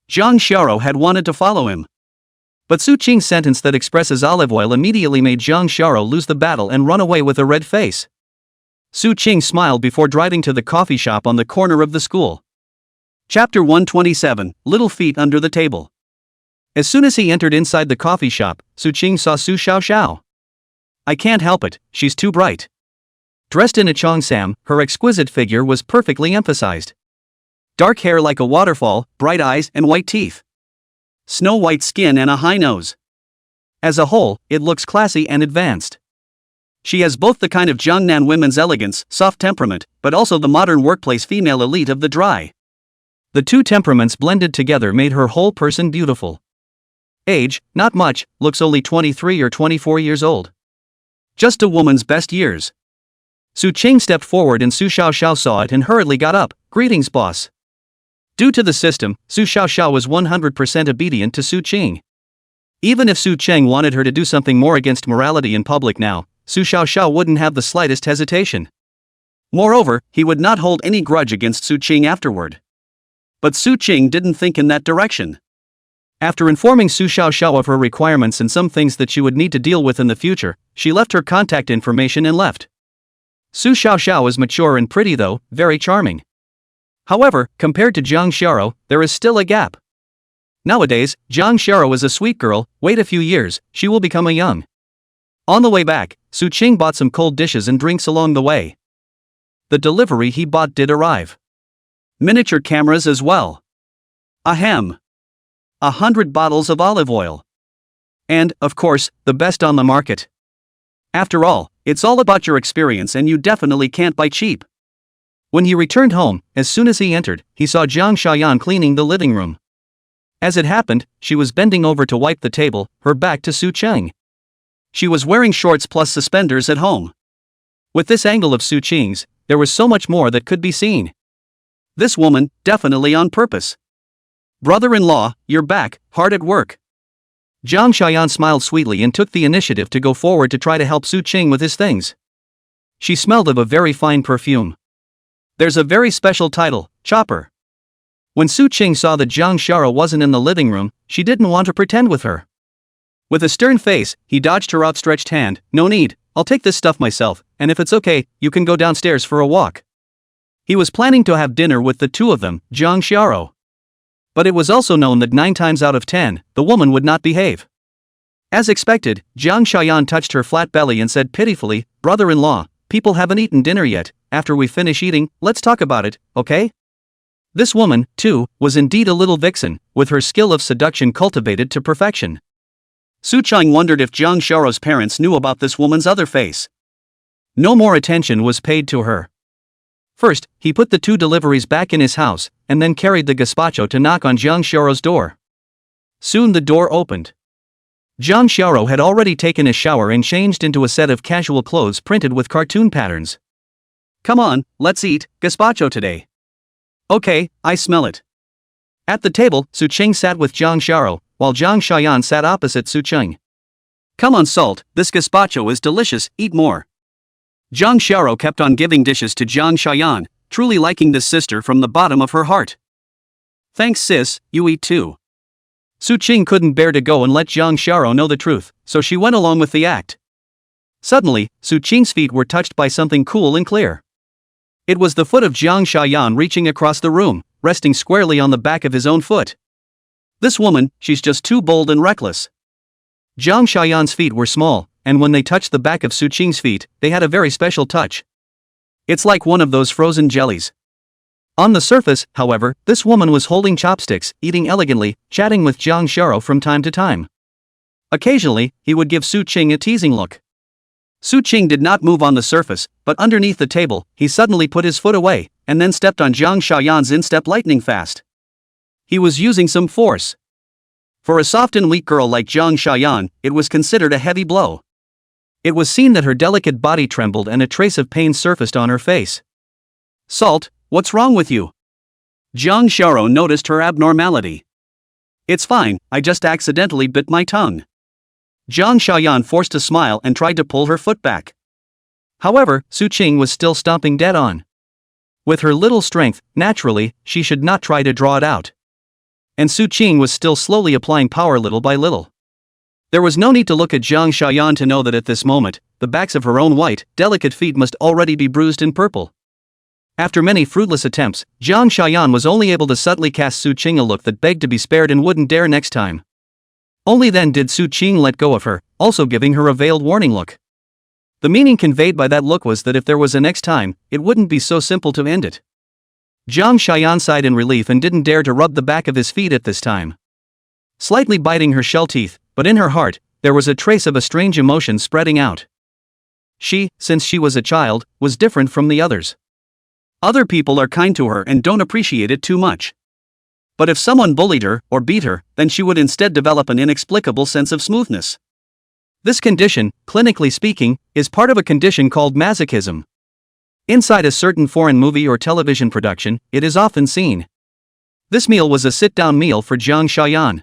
Jang Xiao had wanted to follow him. But Suqing's sentence that expresses olive oil immediately made Jang Xiao lose the battle and run away with a red face. Suqing smiled before driving to the coffee shop on the corner of the school. Chapter 127, Little Feet Under the Table. As soon as he entered inside the coffee shop, Suqing saw Su Xiao. I can't help it, she's too bright. Dressed in a cheongsam, her exquisite figure was perfectly emphasized. Dark hair like a waterfall, bright eyes and white teeth. Snow-white skin and a high nose. As a whole, it looks classy and advanced. She has both the kind of Jiangnan women's elegance, soft temperament, but also the modern workplace female elite of the dry. The two temperaments blended together made her whole person beautiful. Age, not much, looks only 23 or 24 years old. Just a woman's best years. Su Qing stepped forward and Su Xiaoxiao saw it and hurriedly got up. Greetings, boss. Due to the system, Su Xiaoxiao was 100% obedient to Su Qing. Even if Su Cheng wanted her to do something more against morality in public now, Su Xiaoxiao wouldn't have the slightest hesitation. Moreover, he would not hold any grudge against Su Qing afterward. But Su Qing didn't think in that direction. After informing Su Xiaoxiao of her requirements and some things that she would need to deal with in the future, she left her contact information and left. Su Xiaoxiao is mature and pretty though, very charming. However, compared to Zhang Xiao, there is still a gap. Nowadays, Zhang Xiao is a sweet girl, wait a few years, she will become a young. On the way back, Su Qing bought some cold dishes and drinks along the way. The delivery he bought did arrive. Miniature cameras as well. Ahem. 100 bottles of olive oil. And, of course, the best on the market. After all, it's all about your experience and you definitely can't buy cheap. When he returned home, as soon as he entered, he saw Zhang Xiaoyan cleaning the living room. As it happened, she was bending over to wipe the table, her back to Su Cheng. She was wearing shorts plus suspenders at home. With this angle of Su Qing's, there was so much more that could be seen. This woman, definitely on purpose. Brother-in-law, you're back, hard at work. Zhang Xiaoyan smiled sweetly and took the initiative to go forward to try to help Su Qing with his things. She smelled of a very fine perfume. There's a very special title, Chopper. When Su Qing saw that Zhang Xiao wasn't in the living room, she didn't want to pretend with her. With a stern face, he dodged her outstretched hand. No need, I'll take this stuff myself, and if it's okay, you can go downstairs for a walk. He was planning to have dinner with the two of them, Zhang Xiao. But it was also known that 9 times out of 10, the woman would not behave. As expected, Zhang Xiaoyan touched her flat belly and said pitifully, brother-in-law, people haven't eaten dinner yet, after we finish eating, let's talk about it, okay? This woman, too, was indeed a little vixen, with her skill of seduction cultivated to perfection. Su Cheng wondered if Zhang Xiao's parents knew about this woman's other face. No more attention was paid to her. First, he put the 2 deliveries back in his house, and then carried the gazpacho to knock on Zhang Xiao's door. Soon the door opened. Zhang Xiao had already taken a shower and changed into a set of casual clothes printed with cartoon patterns. Come on, let's eat gazpacho today. Okay, I smell it. At the table, Su Qing sat with Zhang Xiao, while Zhang Xiaoyan sat opposite Su Qing. Come on, Salt, this gazpacho is delicious, eat more. Zhang Xiao kept on giving dishes to Zhang Xiaoyan, truly liking this sister from the bottom of her heart. Thanks sis, you eat too. Su Qing couldn't bear to go and let Zhang Xiao know the truth, so she went along with the act. Suddenly, Su Qing's feet were touched by something cool and clear. It was the foot of Zhang Xiaoyan reaching across the room, resting squarely on the back of his own foot. This woman, she's just too bold and reckless. Zhang Xiaoyan's feet were small, and when they touched the back of Su Qing's feet, they had a very special touch. It's like one of those frozen jellies. On the surface, however, this woman was holding chopsticks, eating elegantly, chatting with Zhang Xiao from time to time. Occasionally, he would give Su Qing a teasing look. Su Qing did not move on the surface, but underneath the table, he suddenly put his foot away, and then stepped on Zhang Xiaoyan's instep lightning fast. He was using some force. For a soft and weak girl like Zhang Xiaoyan, it was considered a heavy blow. It was seen that her delicate body trembled and a trace of pain surfaced on her face. Salt, what's wrong with you? Zhang Xiao noticed her abnormality. It's fine, I just accidentally bit my tongue. Zhang Xiaoyan forced a smile and tried to pull her foot back. However, Su Qing was still stomping dead on. With her little strength, naturally, she should not try to draw it out. And Su Qing was still slowly applying power little by little. There was no need to look at Zhang Xiaoyan to know that at this moment, the backs of her own white, delicate feet must already be bruised and purple. After many fruitless attempts, Zhang Xiaoyan was only able to subtly cast Su Qing a look that begged to be spared and wouldn't dare next time. Only then did Su Qing let go of her, also giving her a veiled warning look. The meaning conveyed by that look was that if there was a next time, it wouldn't be so simple to end it. Zhang Xiaoyan sighed in relief and didn't dare to rub the back of his feet at this time. Slightly biting her shell teeth, but in her heart, there was a trace of a strange emotion spreading out. she, since she was a child, was different from the others. Other people are kind to her and don't appreciate it too much. But if someone bullied her or beat her, then she would instead develop an inexplicable sense of smoothness. This condition, clinically speaking, is part of a condition called masochism. Inside a certain foreign movie or television production, it is often seen. This meal was a sit-down meal for Jang Shayan.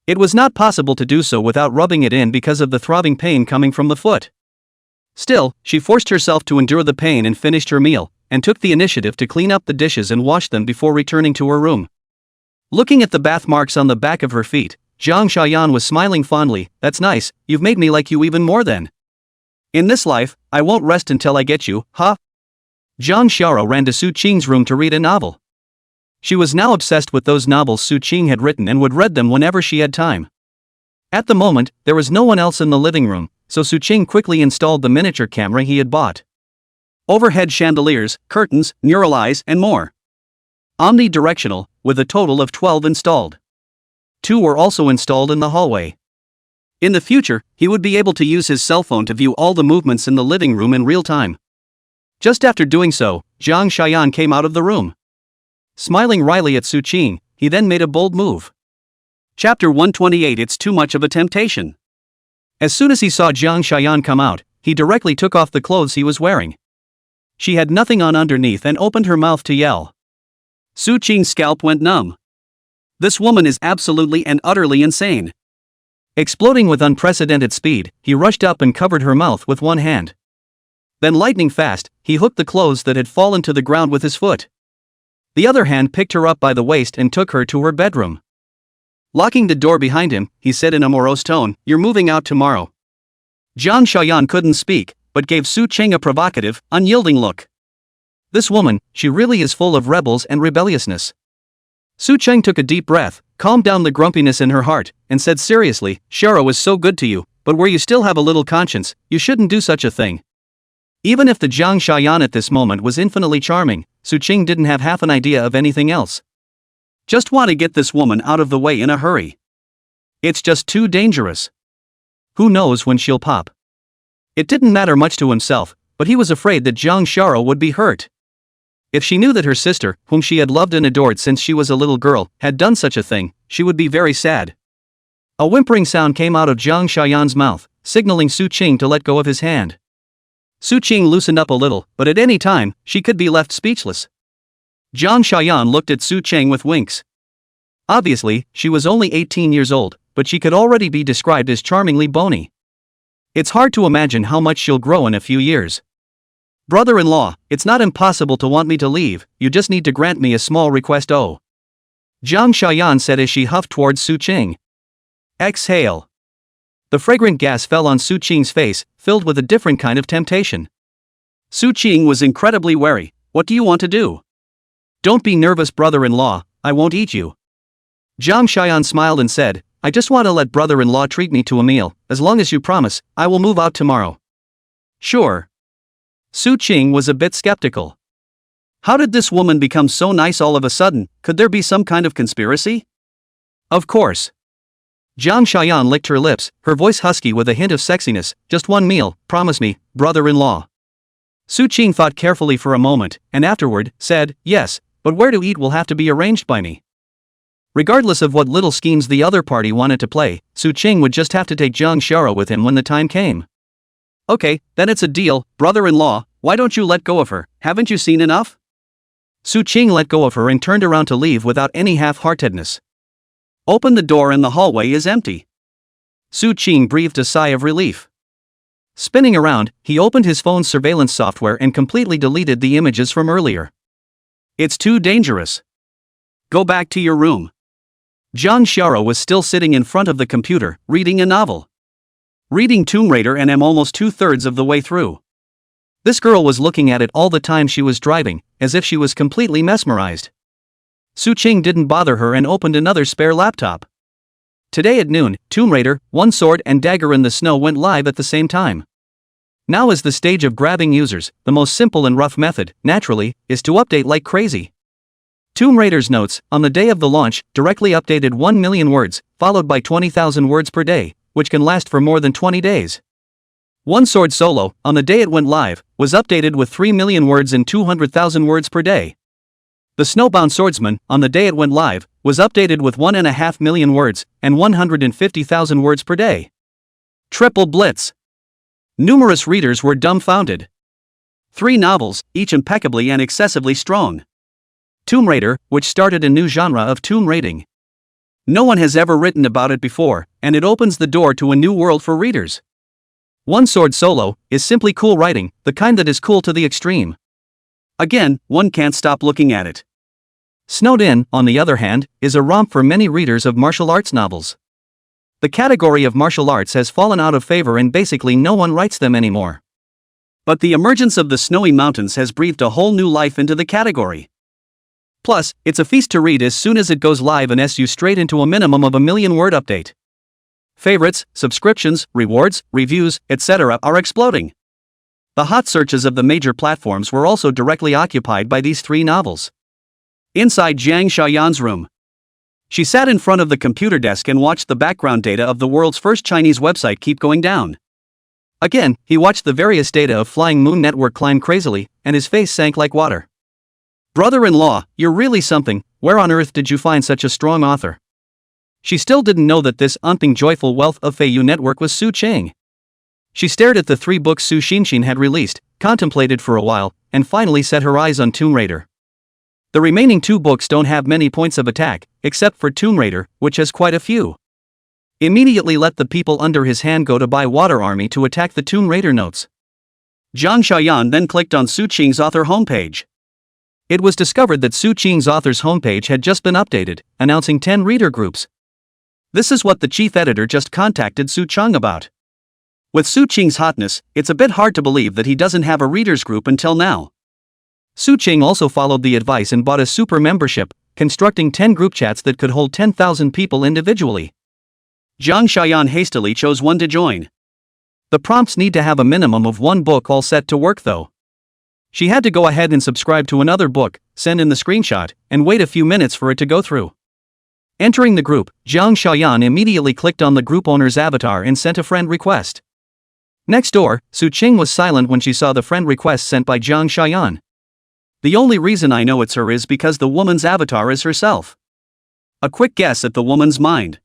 It was not possible to do so without rubbing it in because of the throbbing pain coming from the foot. Still, she forced herself to endure the pain and finished her meal, and took the initiative to clean up the dishes and wash them before returning to her room. Looking at the bath marks on the back of her feet, Jang Shayan was smiling fondly. "That's nice, you've made me like you even more then. In this life, I won't rest until I get you, huh?" Jang Shara ran to Su Qing's room to read a novel. She was now obsessed with those novels Su Qing had written and would read them whenever she had time. At the moment, there was no one else in the living room, so Su Qing quickly installed the miniature camera he had bought. Overhead chandeliers, curtains, neural eyes, and more. Omnidirectional, with a total of 12 installed. 2 were also installed in the hallway. In the future, he would be able to use his cell phone to view all the movements in the living room in real time. Just after doing so, Jang Shayan came out of the room. Smiling wryly at Su Qing, he then made a bold move. Chapter 128. It's too much of a temptation. As soon as he saw Jang Shayan come out, he directly took off the clothes he was wearing. She had nothing on underneath and opened her mouth to yell. Su Qing's scalp went numb. This woman is absolutely and utterly insane. Exploding with unprecedented speed, he rushed up and covered her mouth with one hand. Then lightning fast, he hooked the clothes that had fallen to the ground with his foot. The other hand picked her up by the waist and took her to her bedroom. Locking the door behind him, he said in a morose tone, "You're moving out tomorrow." Jang Shayan couldn't speak, but gave Su Qing a provocative, unyielding look. This woman, she really is full of rebels and rebelliousness. Su Qing took a deep breath, calmed down the grumpiness in her heart, and said seriously, "Shara was so good to you, but where you still have a little conscience, you shouldn't do such a thing." Even if the Jang Shayan at this moment was infinitely charming, Su Qing didn't have half an idea of anything else. Just want to get this woman out of the way in a hurry. It's just too dangerous. Who knows when she'll pop? It didn't matter much to himself, but he was afraid that Jang Shara would be hurt. If she knew that her sister, whom she had loved and adored since she was a little girl, had done such a thing, she would be very sad. A whimpering sound came out of Jang Shayan's mouth, signaling Su Qing to let go of his hand. Su Qing loosened up a little, but at any time, she could be left speechless. Jang Shayan looked at Su Qing with winks. Obviously, she was only 18 years old, but she could already be described as charmingly bony. It's hard to imagine how much she'll grow in a few years. "Brother-in-law, it's not impossible to want me to leave, you just need to grant me a small request." "Oh," Jang Shayan said as she huffed towards Su Qing. "Exhale." The fragrant gas fell on Su Qing's face, filled with a different kind of temptation. Su Qing was incredibly wary. "What do you want to do?" "Don't be nervous, brother-in-law, I won't eat you." Jang Shayan smiled and said, "I just want to let brother-in-law treat me to a meal, as long as you promise, I will move out tomorrow." "Sure." Su Qing was a bit skeptical. How did this woman become so nice all of a sudden? Could there be some kind of conspiracy? Of course. Jang Shayan licked her lips, her voice husky with a hint of sexiness. "Just one meal, promise me, brother-in-law." Su Qing thought carefully for a moment, and afterward, said, "Yes, but where to eat will have to be arranged by me." Regardless of what little schemes the other party wanted to play, Su Qing would just have to take Jang Shara with him when the time came. "Okay, then it's a deal, brother-in-law, why don't you let go of her, haven't you seen enough?" Su Qing let go of her and turned around to leave without any half-heartedness. Open the door and the hallway is empty. Su Qing breathed a sigh of relief. Spinning around, he opened his phone's surveillance software and completely deleted the images from earlier. "It's too dangerous. Go back to your room." Jang Shara was still sitting in front of the computer, reading a novel. Reading Tomb Raider and am almost 2/3 of the way through. This girl was looking at it all the time she was driving, as if she was completely mesmerized. Su Qing didn't bother her and opened another spare laptop. Today at noon, Tomb Raider, One Sword and Dagger in the Snow went live at the same time. Now is the stage of grabbing users. The most simple and rough method, naturally, is to update like crazy. Tomb Raider's notes, on the day of the launch, directly updated 1 million words, followed by 20,000 words per day, which can last for more than 20 days. One Sword Solo, on the day it went live, was updated with 3 million words and 200,000 words per day. The Snowbound Swordsman, on the day it went live, was updated with 1.5 million words and 150,000 words per day. Triple Blitz. Numerous readers were dumbfounded. 3 novels, each impeccably and excessively strong. Tomb Raider, which started a new genre of tomb raiding. No one has ever written about it before, and it opens the door to a new world for readers. One Sword Solo is simply cool writing, the kind that is cool to the extreme. Again, one can't stop looking at it. Snowed In, on the other hand, is a romp for many readers of martial arts novels. The category of martial arts has fallen out of favor and basically no one writes them anymore. But the emergence of the Snowy Mountains has breathed a whole new life into the category. Plus, it's a feast to read as soon as it goes live and you straight into a minimum of a 1 million word update. Favorites, subscriptions, rewards, reviews, etc. are exploding. The hot searches of the major platforms were also directly occupied by these 3 novels. Inside Jang Xiaoyan's room. She sat in front of the computer desk and watched the background data of the world's first Chinese website keep going down. Again, he watched the various data of Flying Moon Network climb crazily, and his face sank like water. Brother-in-law, you're really something. Where on earth did you find such a strong author? She still didn't know that this unthing joyful wealth of Feiyu Network was Su Cheng. She stared at the 3 books Su Xinshin had released, contemplated for a while, and finally set her eyes on Tomb Raider. The remaining 2 books don't have many points of attack, except for Tomb Raider, which has quite a few. Immediately let the people under his hand go to buy Water Army to attack the Tomb Raider notes. Zhang Xiaoyan then clicked on Su Qing's author homepage. It was discovered that Su Qing's author's homepage had just been updated, announcing 10 reader groups. This is what the chief editor just contacted Su Cheng about. With Su Qing's hotness, it's a bit hard to believe that he doesn't have a readers group until now. Su Cheng also followed the advice and bought a super membership, constructing 10 group chats that could hold 10,000 people individually. Zhang Xiaoyan hastily chose one to join. The prompts need to have a minimum of 1 book all set to work though. She had to go ahead and subscribe to another book, send in the screenshot, and wait a few minutes for it to go through. Entering the group, Zhang Xiaoyan immediately clicked on the group owner's avatar and sent a friend request. Next door, Su Qing was silent when she saw the friend request sent by Zhang Xiaoyan. The only reason I know it's her is because the woman's avatar is herself. A quick guess at the woman's mind.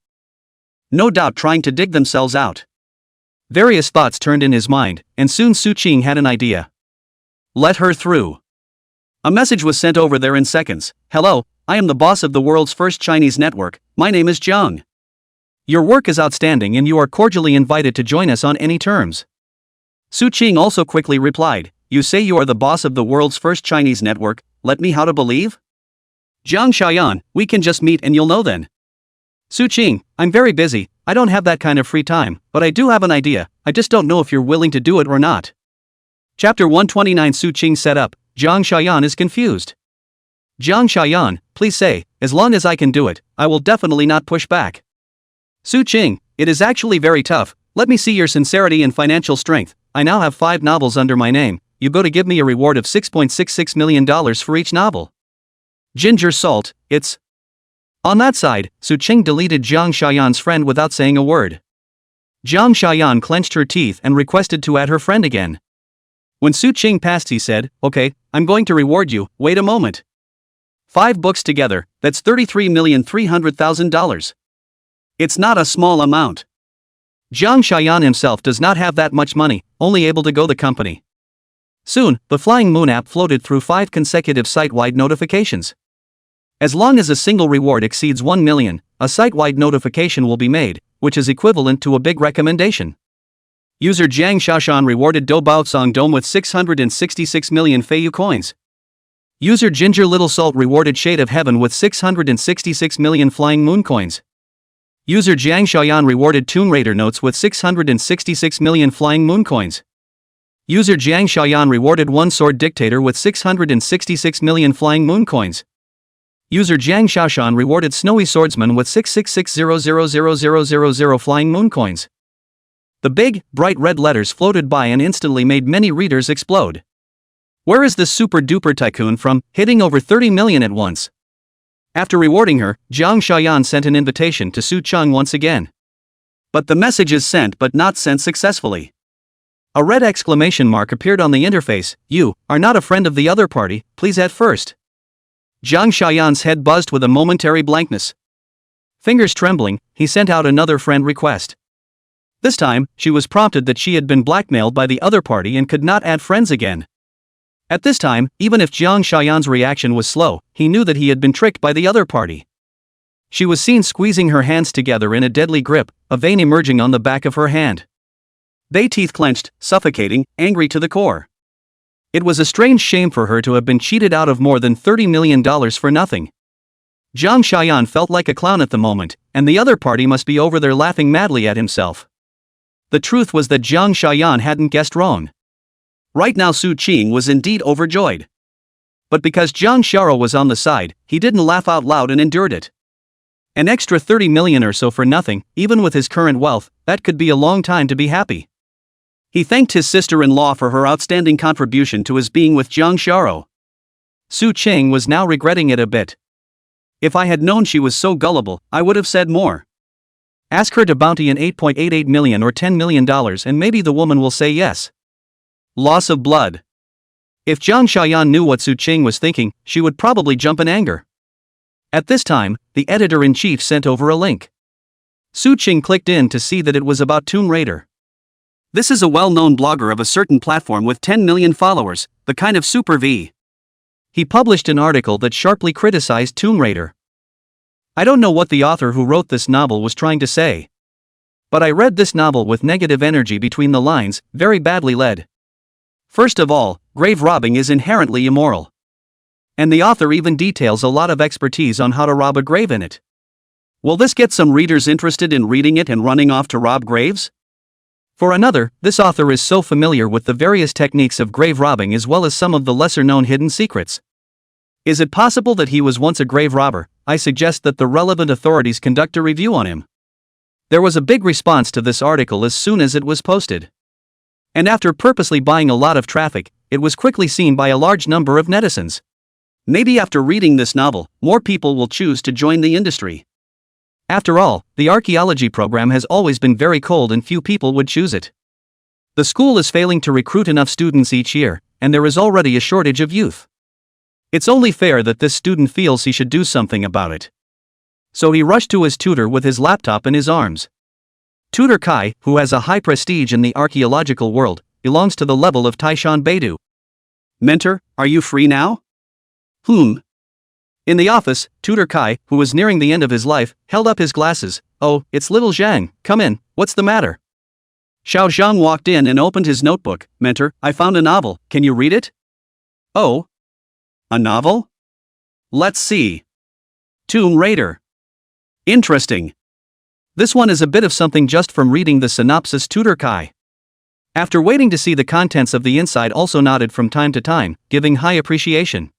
No doubt trying to dig themselves out. Various thoughts turned in his mind, and soon Su Qing had an idea. Let her through. A message was sent over there in seconds. Hello, I am the boss of the world's first Chinese network, my name is Zhang. Your work is outstanding and you are cordially invited to join us on any terms. Su Qing also quickly replied, you say you are the boss of the world's first Chinese network, let me how to believe? Zhang Xiaoyan, we can just meet and you'll know then. Su Qing, I'm very busy, I don't have that kind of free time, but I do have an idea, I just don't know if you're willing to do it or not. Chapter 129 Su Qing set up, Zhang Xiaoyan is confused. Zhang Xiaoyan, please say, as long as I can do it, I will definitely not push back. Su Qing, it is actually very tough, let me see your sincerity and financial strength, I now have 5 novels under my name, you go to give me a reward of $6.66 million for each novel. Ginger Salt, it's... On that side, Su Qing deleted Zhang Xiaoyan's friend without saying a word. Zhang Xiaoyan clenched her teeth and requested to add her friend again. When Su Qing passed he said, okay, I'm going to reward you, wait a moment. 5 books together, that's $33,300,000. It's not a small amount. Zhang Xiaoyan himself does not have that much money, only able to go the company. Soon, the Flying Moon app floated through 5 consecutive site-wide notifications. As long as a single reward exceeds 1 million, a site-wide notification will be made, which is equivalent to a big recommendation. User Jiang Shashan rewarded Do Baosong Dome with 666 million Feiyu coins. User Ginger Little Salt rewarded Shade of Heaven with 666 million Flying Moon coins. User Jiang Xiaoyan rewarded Tomb Raider notes with 666 million Flying Moon coins. User Jiang Xiaoyan rewarded One Sword Dictator with 666 million Flying Moon coins. User Jiang Xiaoshan rewarded Snowy Swordsman with 666,000,000 Flying Moon coins. The big, bright red letters floated by and instantly made many readers explode. Where is this super-duper tycoon from, hitting over 30 million at once? After rewarding her, Zhang Xiaoyan sent an invitation to Su Cheng once again. But the message is sent but not sent successfully. A red exclamation mark appeared on the interface. You are not a friend of the other party, please at first. Jang Xiaoyan's head buzzed with a momentary blankness. Fingers trembling, he sent out another friend request. This time, she was prompted that she had been blackmailed by the other party and could not add friends again. At this time, even if Jang Xiaoyan's reaction was slow, he knew that he had been tricked by the other party. She was seen squeezing her hands together in a deadly grip, a vein emerging on the back of her hand. They teeth clenched, suffocating, angry to the core. It was a strange shame for her to have been cheated out of more than $30 million for nothing. Jang Xiaoyan felt like a clown at the moment, and the other party must be over there laughing madly at himself. The truth was that Jang Xiaoyan hadn't guessed wrong. Right now Su Qing was indeed overjoyed. But because Jang Shara was on the side, he didn't laugh out loud and endured it. An extra 30 million or so for nothing, even with his current wealth, that could be a long time to be happy. He thanked his sister-in-law for her outstanding contribution to his being with Jang Sharo. Su Qing was now regretting it a bit. If I had known she was so gullible, I would have said more. Ask her to bounty in 8.88 million or $10 million and maybe the woman will say yes. Loss of blood. If Jang Xiaoyan knew what Su Qing was thinking, she would probably jump in anger. At this time, the editor-in-chief sent over a link. Su Qing clicked in to see that it was about Tomb Raider. This is a well-known blogger of a certain platform with 10 million followers, the kind of super V. He published an article that sharply criticized Tomb Raider. I don't know what the author who wrote this novel was trying to say. But I read this novel with negative energy between the lines, very badly led. First of all, grave robbing is inherently immoral. And the author even details a lot of expertise on how to rob a grave in it. Will this get some readers interested in reading it and running off to rob graves? For another, this author is so familiar with the various techniques of grave robbing as well as some of the lesser-known hidden secrets. Is it possible that he was once a grave robber? I suggest that the relevant authorities conduct a review on him. There was a big response to this article as soon as it was posted. And after purposely buying a lot of traffic, it was quickly seen by a large number of netizens. Maybe after reading this novel, more people will choose to join the industry. After all, the archaeology program has always been very cold and few people would choose it. The school is failing to recruit enough students each year, and there is already a shortage of youth. It's only fair that this student feels he should do something about it. So he rushed to his tutor with his laptop in his arms. Tutor Kai, who has a high prestige in the archaeological world, belongs to the level of Taishan Beidou. Mentor, are you free now? In the office, Tutor Kai, who was nearing the end of his life, held up his glasses. Oh, it's little Zhang, come in, what's the matter? Xiao Zhang walked in and opened his notebook. Mentor, I found a novel, can you read it? Oh. A novel? Let's see. Tomb Raider. Interesting. This one is a bit of something just from reading the synopsis. Tutor Kai, after waiting to see the contents of the inside, also nodded from time to time, giving high appreciation.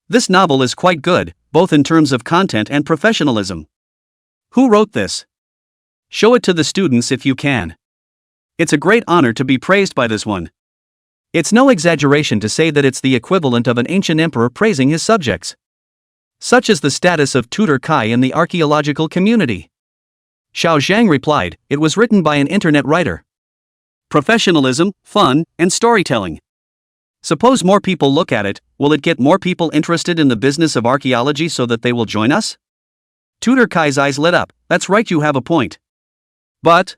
This novel is quite good, both in terms of content and professionalism. Who wrote this? Show it to the students if you can. It's a great honor to be praised by this one. It's no exaggeration to say that it's the equivalent of an ancient emperor praising his subjects. Such is the status of Tutor Kai in the archaeological community. Xiao Zhang replied, it was written by an internet writer. Professionalism, fun, and storytelling. Suppose more people look at it, will it get more people interested in the business of archaeology so that they will join us? Tutor Kai's eyes lit up, that's right, you have a point. But,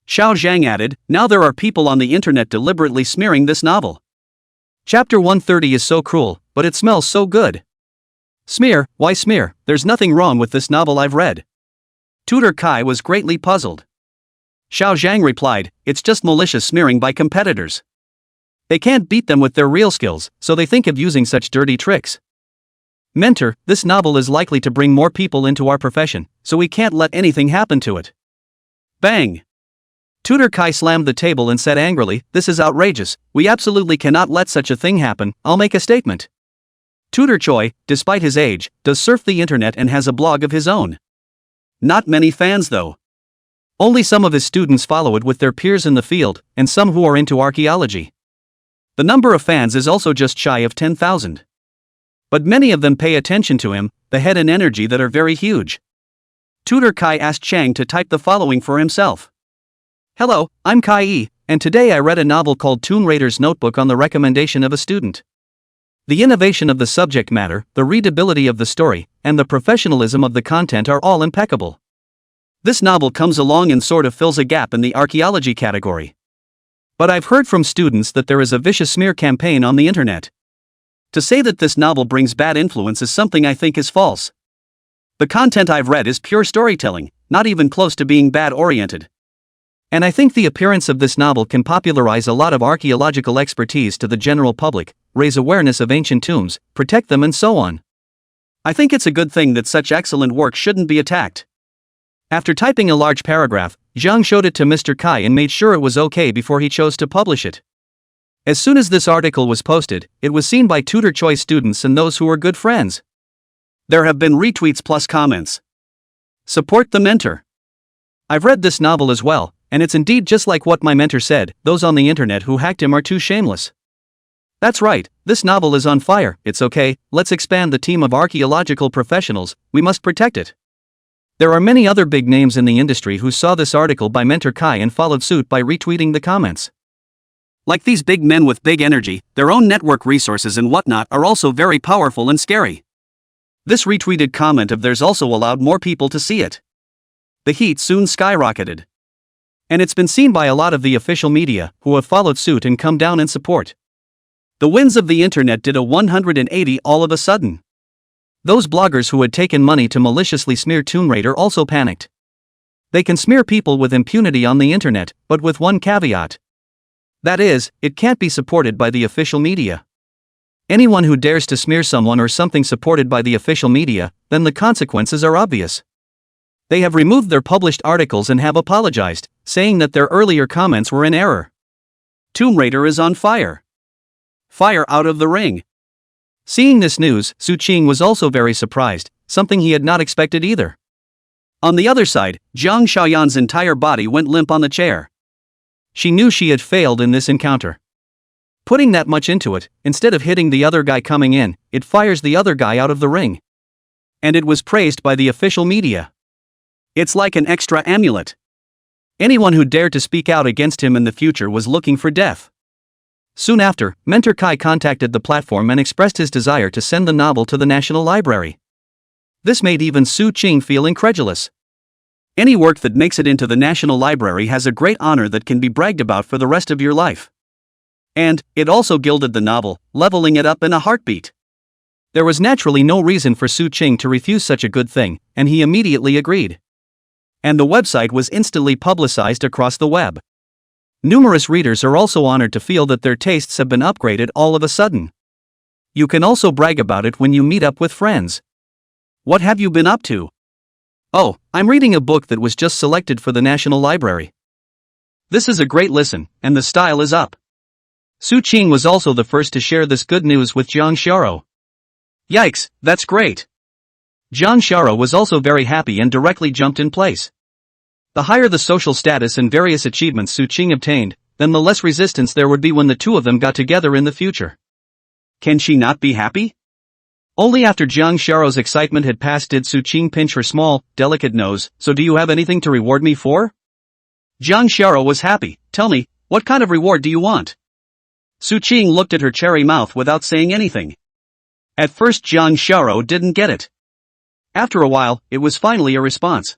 Xiao Zhang added, now there are people on the internet deliberately smearing this novel. Chapter 130 is so cruel, but it smells so good. Smear, why smear? There's nothing wrong with this novel I've read. Tutor Kai was greatly puzzled. Xiao Zhang replied, it's just malicious smearing by competitors. They can't beat them with their real skills, so they think of using such dirty tricks. Mentor, this novel is likely to bring more people into our profession, so we can't let anything happen to it. Bang! Tutor Kai slammed the table and said angrily, this is outrageous, we absolutely cannot let such a thing happen, I'll make a statement. Tutor Choi, despite his age, does surf the internet and has a blog of his own. Not many fans though. Only some of his students follow it with their peers in the field, and some who are into archaeology. The number of fans is also just shy of 10,000. But many of them pay attention to him, the head and energy that are very huge. Tutor Kai asked Chang to type the following for himself. Hello, I'm Kai E, and today I read a novel called Tomb Raider's Notebook on the recommendation of a student. The innovation of the subject matter, the readability of the story, and the professionalism of the content are all impeccable. This novel comes along and sort of fills a gap in the archaeology category. But I've heard from students that there is a vicious smear campaign on the internet. To say that this novel brings bad influence is something I think is false. The content I've read is pure storytelling, not even close to being bad-oriented. And I think the appearance of this novel can popularize a lot of archaeological expertise to the general public, raise awareness of ancient tombs, protect them and so on. I think it's a good thing that such excellent work shouldn't be attacked. After typing a large paragraph, Jang showed it to Mr. Kai and made sure it was okay before he chose to publish it. As soon as this article was posted, it was seen by tutor choice students and those who were good friends. There have been retweets plus comments. Support the mentor. I've read this novel as well, and it's indeed just like what my mentor said, those on the internet who hacked him are too shameless. That's right, this novel is on fire, it's okay, let's expand the team of archaeological professionals, we must protect it. There are many other big names in the industry who saw this article by Mentor Kai and followed suit by retweeting the comments. Like these big men with big energy, their own network resources and whatnot are also very powerful and scary. This retweeted comment of theirs also allowed more people to see it. The heat soon skyrocketed. And it's been seen by a lot of the official media, who have followed suit and come down in support. The winds of the internet did a 180 all of a sudden. Those bloggers who had taken money to maliciously smear Tomb Raider also panicked. They can smear people with impunity on the internet, but with one caveat. That is, it can't be supported by the official media. Anyone who dares to smear someone or something supported by the official media, then the consequences are obvious. They have removed their published articles and have apologized, saying that their earlier comments were in error. Tomb Raider is on fire. Fire out of the ring. Seeing this news, Su Qing was also very surprised, something he had not expected either. On the other side, Zhang Xiaoyan's entire body went limp on the chair. She knew she had failed in this encounter. Putting that much into it, instead of hitting the other guy coming in, it fires the other guy out of the ring. And it was praised by the official media. It's like an extra amulet. Anyone who dared to speak out against him in the future was looking for death. Soon after, Mentor Kai contacted the platform and expressed his desire to send the novel to the National Library. This made even Su Qing feel incredulous. Any work that makes it into the National Library has a great honor that can be bragged about for the rest of your life. And, it also gilded the novel, leveling it up in a heartbeat. There was naturally no reason for Su Qing to refuse such a good thing, and he immediately agreed. And the website was instantly publicized across the web. Numerous readers are also honored to feel that their tastes have been upgraded all of a sudden. You can also brag about it when you meet up with friends. What have you been up to? Oh, I'm reading a book that was just selected for the National Library. This is a great listen, and the style is up. Su Qing was also the first to share this good news with Zhang Xiao. Yikes, that's great. Zhang Xiao was also very happy and directly jumped in place. The higher the social status and various achievements Su Qing obtained, then the less resistance there would be when the two of them got together in the future. Can she not be happy? Only after Zhang Xiao's excitement had passed did Su Qing pinch her small, delicate nose. So do you have anything to reward me for? Zhang Xiao was happy. Tell me, what kind of reward do you want? Su Qing looked at her cherry mouth without saying anything. At first Zhang Xiao didn't get it. After a while, it was finally a response.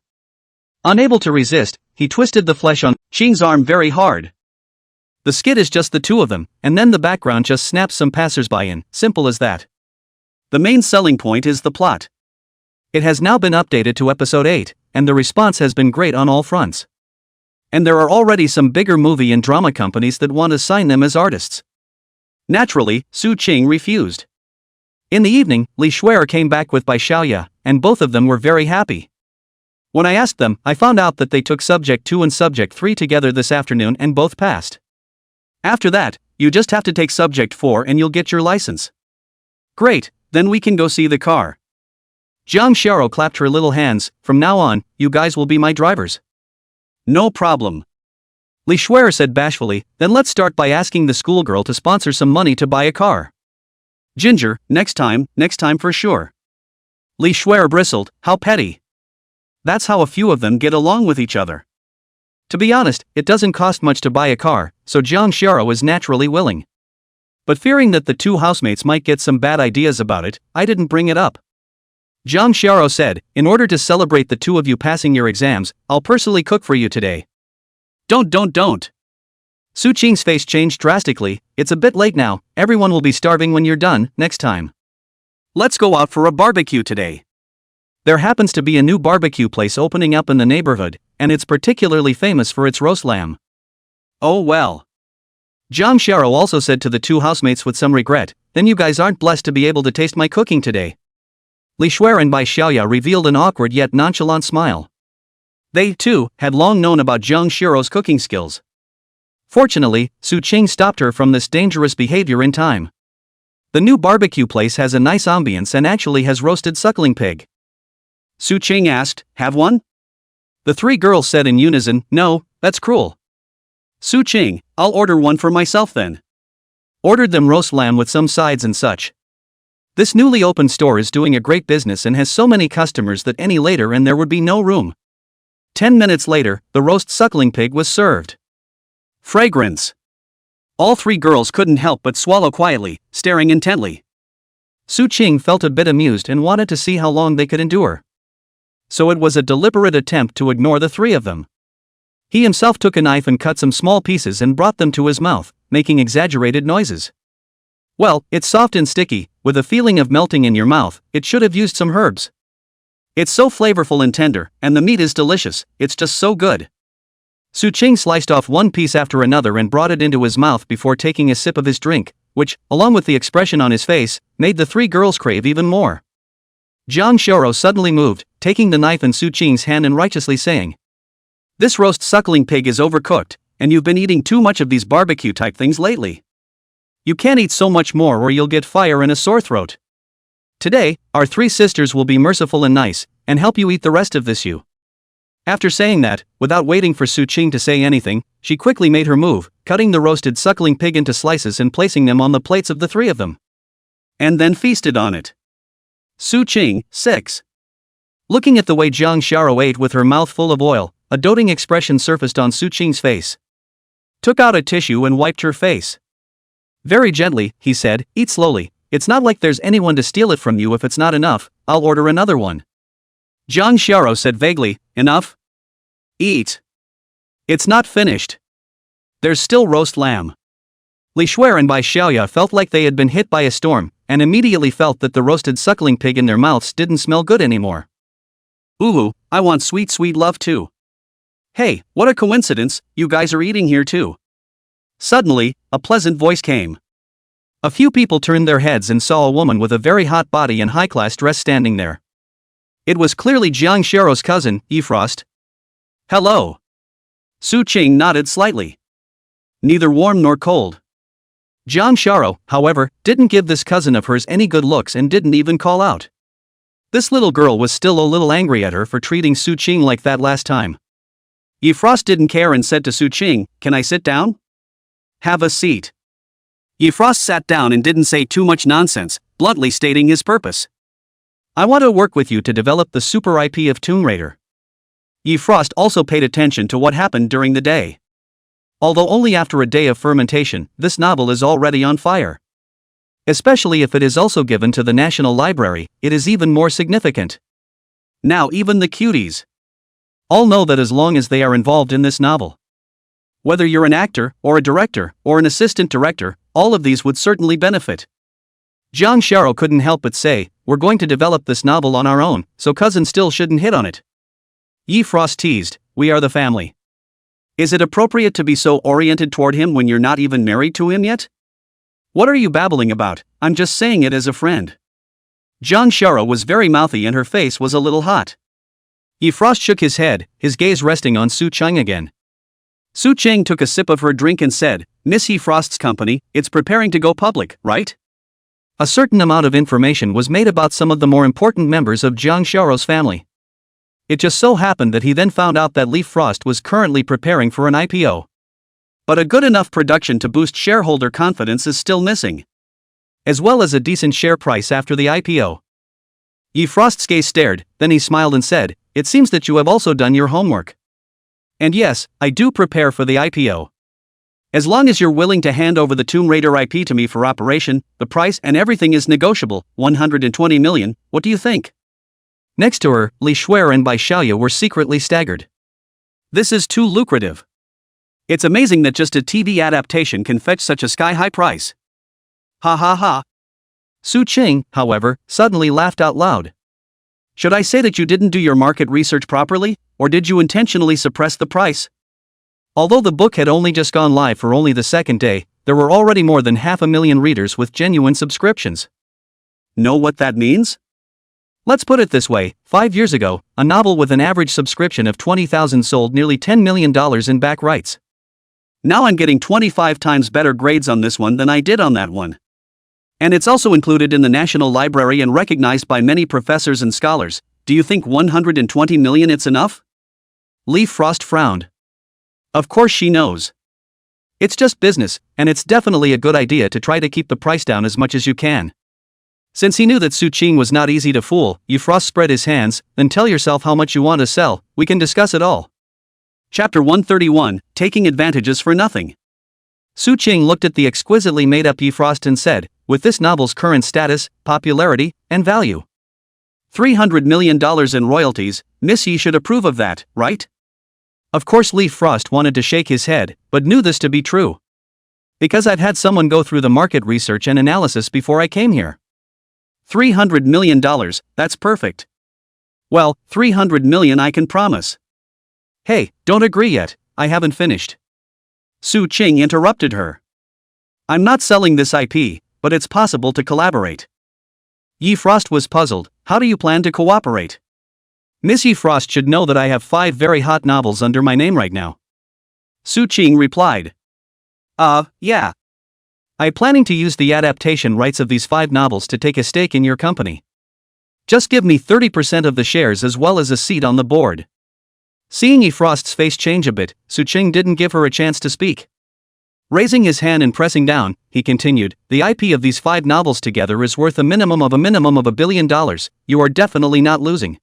Unable to resist, he twisted the flesh on Qing's arm very hard. The skit is just the two of them, and then the background just snaps some passersby in, simple as that. The main selling point is the plot. It has now been updated to episode 8, and the response has been great on all fronts. And there are already some bigger movie and drama companies that want to sign them as artists. Naturally, Su Qing refused. In the evening, Li Shuer came back with Bai Xiaoya, and both of them were very happy. When I asked them, I found out that they took Subject 2 and Subject 3 together this afternoon and both passed. After that, you just have to take Subject 4 and you'll get your license. Great, then we can go see the car. Zhang Xiao clapped her little hands. From now on, you guys will be my drivers. No problem. Li Shuer said bashfully, then let's start by asking the schoolgirl to sponsor some money to buy a car. Ginger, next time for sure. Li Shuer bristled, how petty. That's how a few of them get along with each other. To be honest, it doesn't cost much to buy a car, so Jang Shara was naturally willing. But fearing that the two housemates might get some bad ideas about it, I didn't bring it up. Jang Shara said, in order to celebrate the two of you passing your exams, I'll personally cook for you today. Don't. Su Qing's face changed drastically. It's a bit late now, everyone will be starving when you're done, next time. Let's go out for a barbecue today. There happens to be a new barbecue place opening up in the neighborhood, and it's particularly famous for its roast lamb. Oh well. Jang Shara also said to the two housemates with some regret, then you guys aren't blessed to be able to taste my cooking today. Li Shuai and Bai Xiaoya revealed an awkward yet nonchalant smile. They, too, had long known about Jang Shara's cooking skills. Fortunately, Su Qing stopped her from this dangerous behavior in time. The new barbecue place has a nice ambience and actually has roasted suckling pig. Su Qing asked, have one? The three girls said in unison, no, that's cruel. Su Qing, I'll order one for myself then. Ordered them roast lamb with some sides and such. This newly opened store is doing a great business and has so many customers that any later and there would be no room. 10 minutes later, the roast suckling pig was served. Fragrance. All three girls couldn't help but swallow quietly, staring intently. Su Qing felt a bit amused and wanted to see how long they could endure. So it was a deliberate attempt to ignore the three of them. He himself took a knife and cut some small pieces and brought them to his mouth, making exaggerated noises. Well, it's soft and sticky, with a feeling of melting in your mouth. It should have used some herbs. It's so flavorful and tender, and the meat is delicious, it's just so good. Su Qing sliced off one piece after another and brought it into his mouth before taking a sip of his drink, which, along with the expression on his face, made the three girls crave even more. Jang Shara suddenly moved, taking the knife in Su Qing's hand and righteously saying, this roast suckling pig is overcooked, and you've been eating too much of these barbecue-type things lately. You can't eat so much more or you'll get fire and a sore throat. Today, our three sisters will be merciful and nice, and help you eat the rest of this you. After saying that, without waiting for Su Qing to say anything, she quickly made her move, cutting the roasted suckling pig into slices and placing them on the plates of the three of them. And then feasted on it. Su Qing, 6. Looking at the way Jang Shara ate with her mouth full of oil, a doting expression surfaced on Su Qing's face. Took out a tissue and wiped her face. Very gently, he said, eat slowly, it's not like there's anyone to steal it from you. If it's not enough, I'll order another one. Jang Shara said vaguely, enough? Eat. It's not finished. There's still roast lamb. Li Shuai and Bai Xiaoya felt like they had been hit by a storm, and immediately felt that the roasted suckling pig in their mouths didn't smell good anymore. Ooh, I want sweet love too. Hey, what a coincidence, you guys are eating here too. Suddenly, a pleasant voice came. A few people turned their heads and saw a woman with a very hot body and high-class dress standing there. It was clearly Jang Shara's cousin, Frost. Hello. Su Qing nodded slightly. Neither warm nor cold. Jang Shara, however, didn't give this cousin of hers any good looks and didn't even call out. This little girl was still a little angry at her for treating Su Qing like that last time. Frost didn't care and said to Su Qing, can I sit down? Have a seat. Frost sat down and didn't say too much nonsense, bluntly stating his purpose. I want to work with you to develop the super IP of Tomb Raider. Frost also paid attention to what happened during the day. Although only after a day of fermentation, this novel is already on fire. Especially if it is also given to the National Library, it is even more significant. Now even the cuties all know that as long as they are involved in this novel. Whether you're an actor, or a director, or an assistant director, all of these would certainly benefit. Jang Shara couldn't help but say, we're going to develop this novel on our own, so cousin still shouldn't hit on it. Frost teased, we are the family. Is it appropriate to be so oriented toward him when you're not even married to him yet? What are you babbling about? I'm just saying it as a friend. Jang Shara was very mouthy and her face was a little hot. Frost shook his head, his gaze resting on Su Qing again. Su Qing took a sip of her drink and said, Miss Frost's company, it's preparing to go public, right? A certain amount of information was made about some of the more important members of Jang Shara's family. It just so happened that he then found out that Li Frost was currently preparing for an IPO. But a good enough production to boost shareholder confidence is still missing. As well as a decent share price after the IPO. Frost's gaze stared, then he smiled and said, it seems that you have also done your homework. And yes, I do prepare for the IPO. As long as you're willing to hand over the Tomb Raider IP to me for operation, the price and everything is negotiable, 120 million, what do you think? Next to her, Li Shuer and Bai Xiaoya were secretly staggered. This is too lucrative. It's amazing that just a TV adaptation can fetch such a sky-high price. Ha ha ha. Su Qing, however, suddenly laughed out loud. Should I say that you didn't do your market research properly, or did you intentionally suppress the price? Although the book had only just gone live for only the second day, there were already more than 500,000 readers with genuine subscriptions. Know what that means? Let's put it this way, 5 years ago, a novel with an average subscription of 20,000 sold nearly $10 million in back rights. Now I'm getting 25 times better grades on this one than I did on that one. And it's also included in the National Library and recognized by many professors and scholars. Do you think 120 million it's enough? Lee Frost frowned. Of course she knows. It's just business, and it's definitely a good idea to try to keep the price down as much as you can. Since he knew that Su Qing was not easy to fool, Frost spread his hands. Then tell yourself how much you want to sell, we can discuss it all. Chapter 131, Taking Advantages for Nothing. Su Qing looked at the exquisitely made-up Frost and said, with this novel's current status, popularity, and value, $300 million in royalties, Miss Yi should approve of that, right? Of course Lee Frost wanted to shake his head, but knew this to be true. Because I've had someone go through the market research and analysis before I came here. $300 million, that's perfect. Well, 300 million I can promise. Hey, don't agree yet, I haven't finished. Su Qing interrupted her. I'm not selling this IP, but it's possible to collaborate. Yi Frost was puzzled. How do you plan to cooperate? Miss Yi Frost should know that I have 5 very hot novels under my name right now. Su Qing replied. Yeah. I'm planning to use the adaptation rights of these 5 novels to take a stake in your company. Just give me 30% of the shares as well as a seat on the board. Seeing Yi Frost's face change a bit, Su Qing didn't give her a chance to speak. Raising his hand and pressing down, he continued, the IP of these 5 novels together is worth a minimum of $1 billion, you are definitely not losing.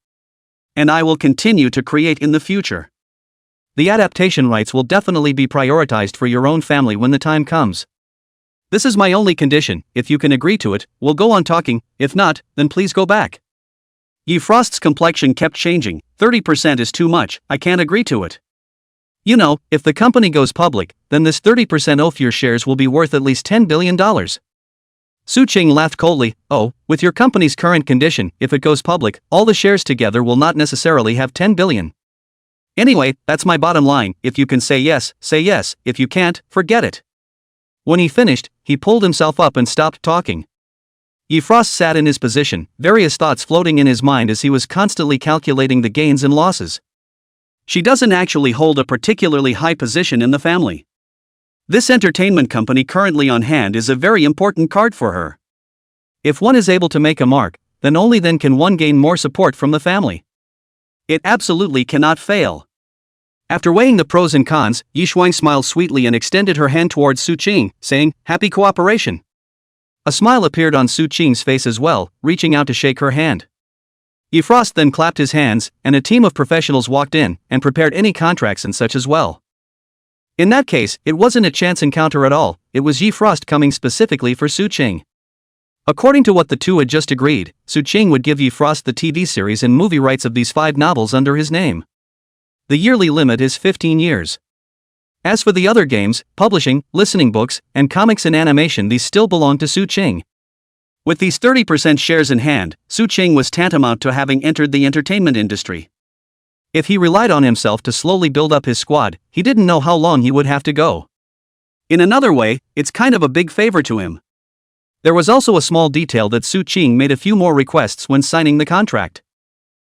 And I will continue to create in the future. The adaptation rights will definitely be prioritized for your own family when the time comes. This is my only condition, if you can agree to it, we'll go on talking, if not, then please go back. Yi Frost's complexion kept changing, 30% is too much, I can't agree to it. You know, if the company goes public, then this 30% of your shares will be worth at least $10 billion. Su Qing laughed coldly, oh, with your company's current condition, if it goes public, all the shares together will not necessarily have 10 billion. Anyway, that's my bottom line, if you can say yes, if you can't, forget it. When he finished, he pulled himself up and stopped talking. Yi Frost sat in his position, various thoughts floating in his mind as he was constantly calculating the gains and losses. She doesn't actually hold a particularly high position in the family. This entertainment company currently on hand is a very important card for her. If one is able to make a mark, then only then can one gain more support from the family. It absolutely cannot fail. After weighing the pros and cons, Yi Shuang smiled sweetly and extended her hand towards Su Qing, saying, happy cooperation. A smile appeared on Su Qing's face as well, reaching out to shake her hand. Yi Frost then clapped his hands, and a team of professionals walked in and prepared any contracts and such as well. In that case, it wasn't a chance encounter at all, it was Yi Frost coming specifically for Su Qing. According to what the two had just agreed, Su Qing would give Yi Frost the TV series and movie rights of these 5 novels under his name. The yearly limit is 15 years. As for the other games, publishing, listening books, and comics and animation, these still belong to Su Qing. With these 30% shares in hand, Su Qing was tantamount to having entered the entertainment industry. If he relied on himself to slowly build up his squad, he didn't know how long he would have to go. In another way, it's kind of a big favor to him. There was also a small detail that Su Qing made a few more requests when signing the contract.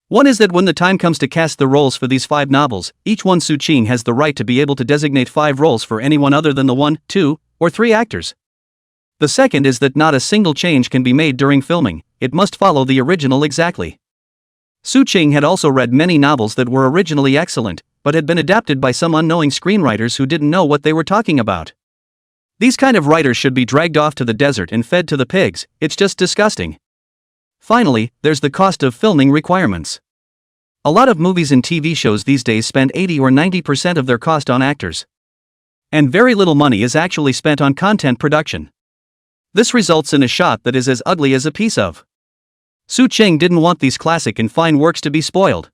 One is that when the time comes to cast the roles for these 5 novels, each one Su Qing has the right to be able to designate 5 roles for anyone other than the 1, 2, or 3 actors. The second is that not a single change can be made during filming, it must follow the original exactly. Su Qing had also read many novels that were originally excellent, but had been adapted by some unknowing screenwriters who didn't know what they were talking about. These kind of writers should be dragged off to the desert and fed to the pigs, it's just disgusting. Finally, there's the cost of filming requirements. A lot of movies and TV shows these days spend 80 or 90% of their cost on actors. And very little money is actually spent on content production. This results in a shot that is as ugly as a piece of. Su Ching didn't want these classic and fine works to be spoiled.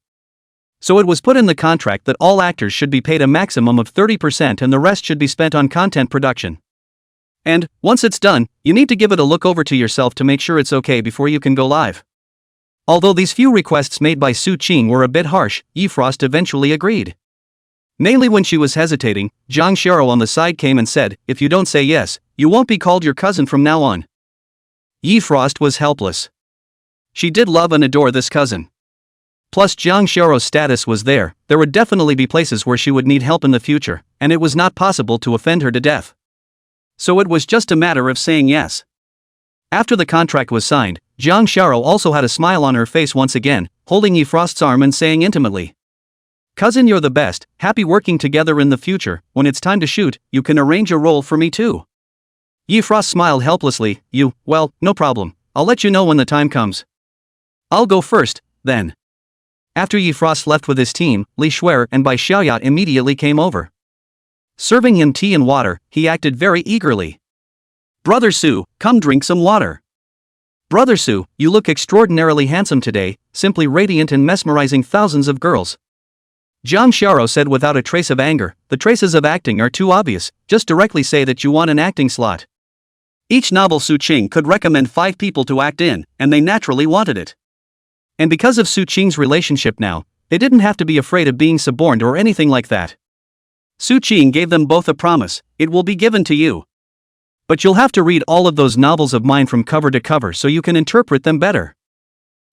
So it was put in the contract that all actors should be paid a maximum of 30% and the rest should be spent on content production. And, once it's done, you need to give it a look over to yourself to make sure it's okay before you can go live. Although these few requests made by Su Ching were a bit harsh, Yi Frost eventually agreed. Mainly when she was hesitating, Jang Shara on the side came and said, "If you don't say yes, you won't be called your cousin from now on." Yi Frost was helpless. She did love and adore this cousin. Plus Jang Shara's status was there, there would definitely be places where she would need help in the future, and it was not possible to offend her to death. So it was just a matter of saying yes. After the contract was signed, Jang Shara also had a smile on her face once again, holding Yi Frost's arm and saying intimately, "Cousin, you're the best, happy working together in the future, when it's time to shoot, you can arrange a role for me too." Yi Frost smiled helplessly, well, no problem, I'll let you know when the time comes. I'll go first, then. After Yi Frost left with his team, Li Shuer and Bai Xiaoya immediately came over. Serving him tea and water, he acted very eagerly. "Brother Su, come drink some water." "Brother Su, you look extraordinarily handsome today, simply radiant and mesmerizing thousands of girls." Jang Shara said without a trace of anger, "The traces of acting are too obvious, just directly say that you want an acting slot." Each novel Su Ching could recommend 5 people to act in, and they naturally wanted it. And because of Su Ching's relationship now, they didn't have to be afraid of being suborned or anything like that. Su Ching gave them both a promise, "It will be given to you. But you'll have to read all of those novels of mine from cover to cover so you can interpret them better."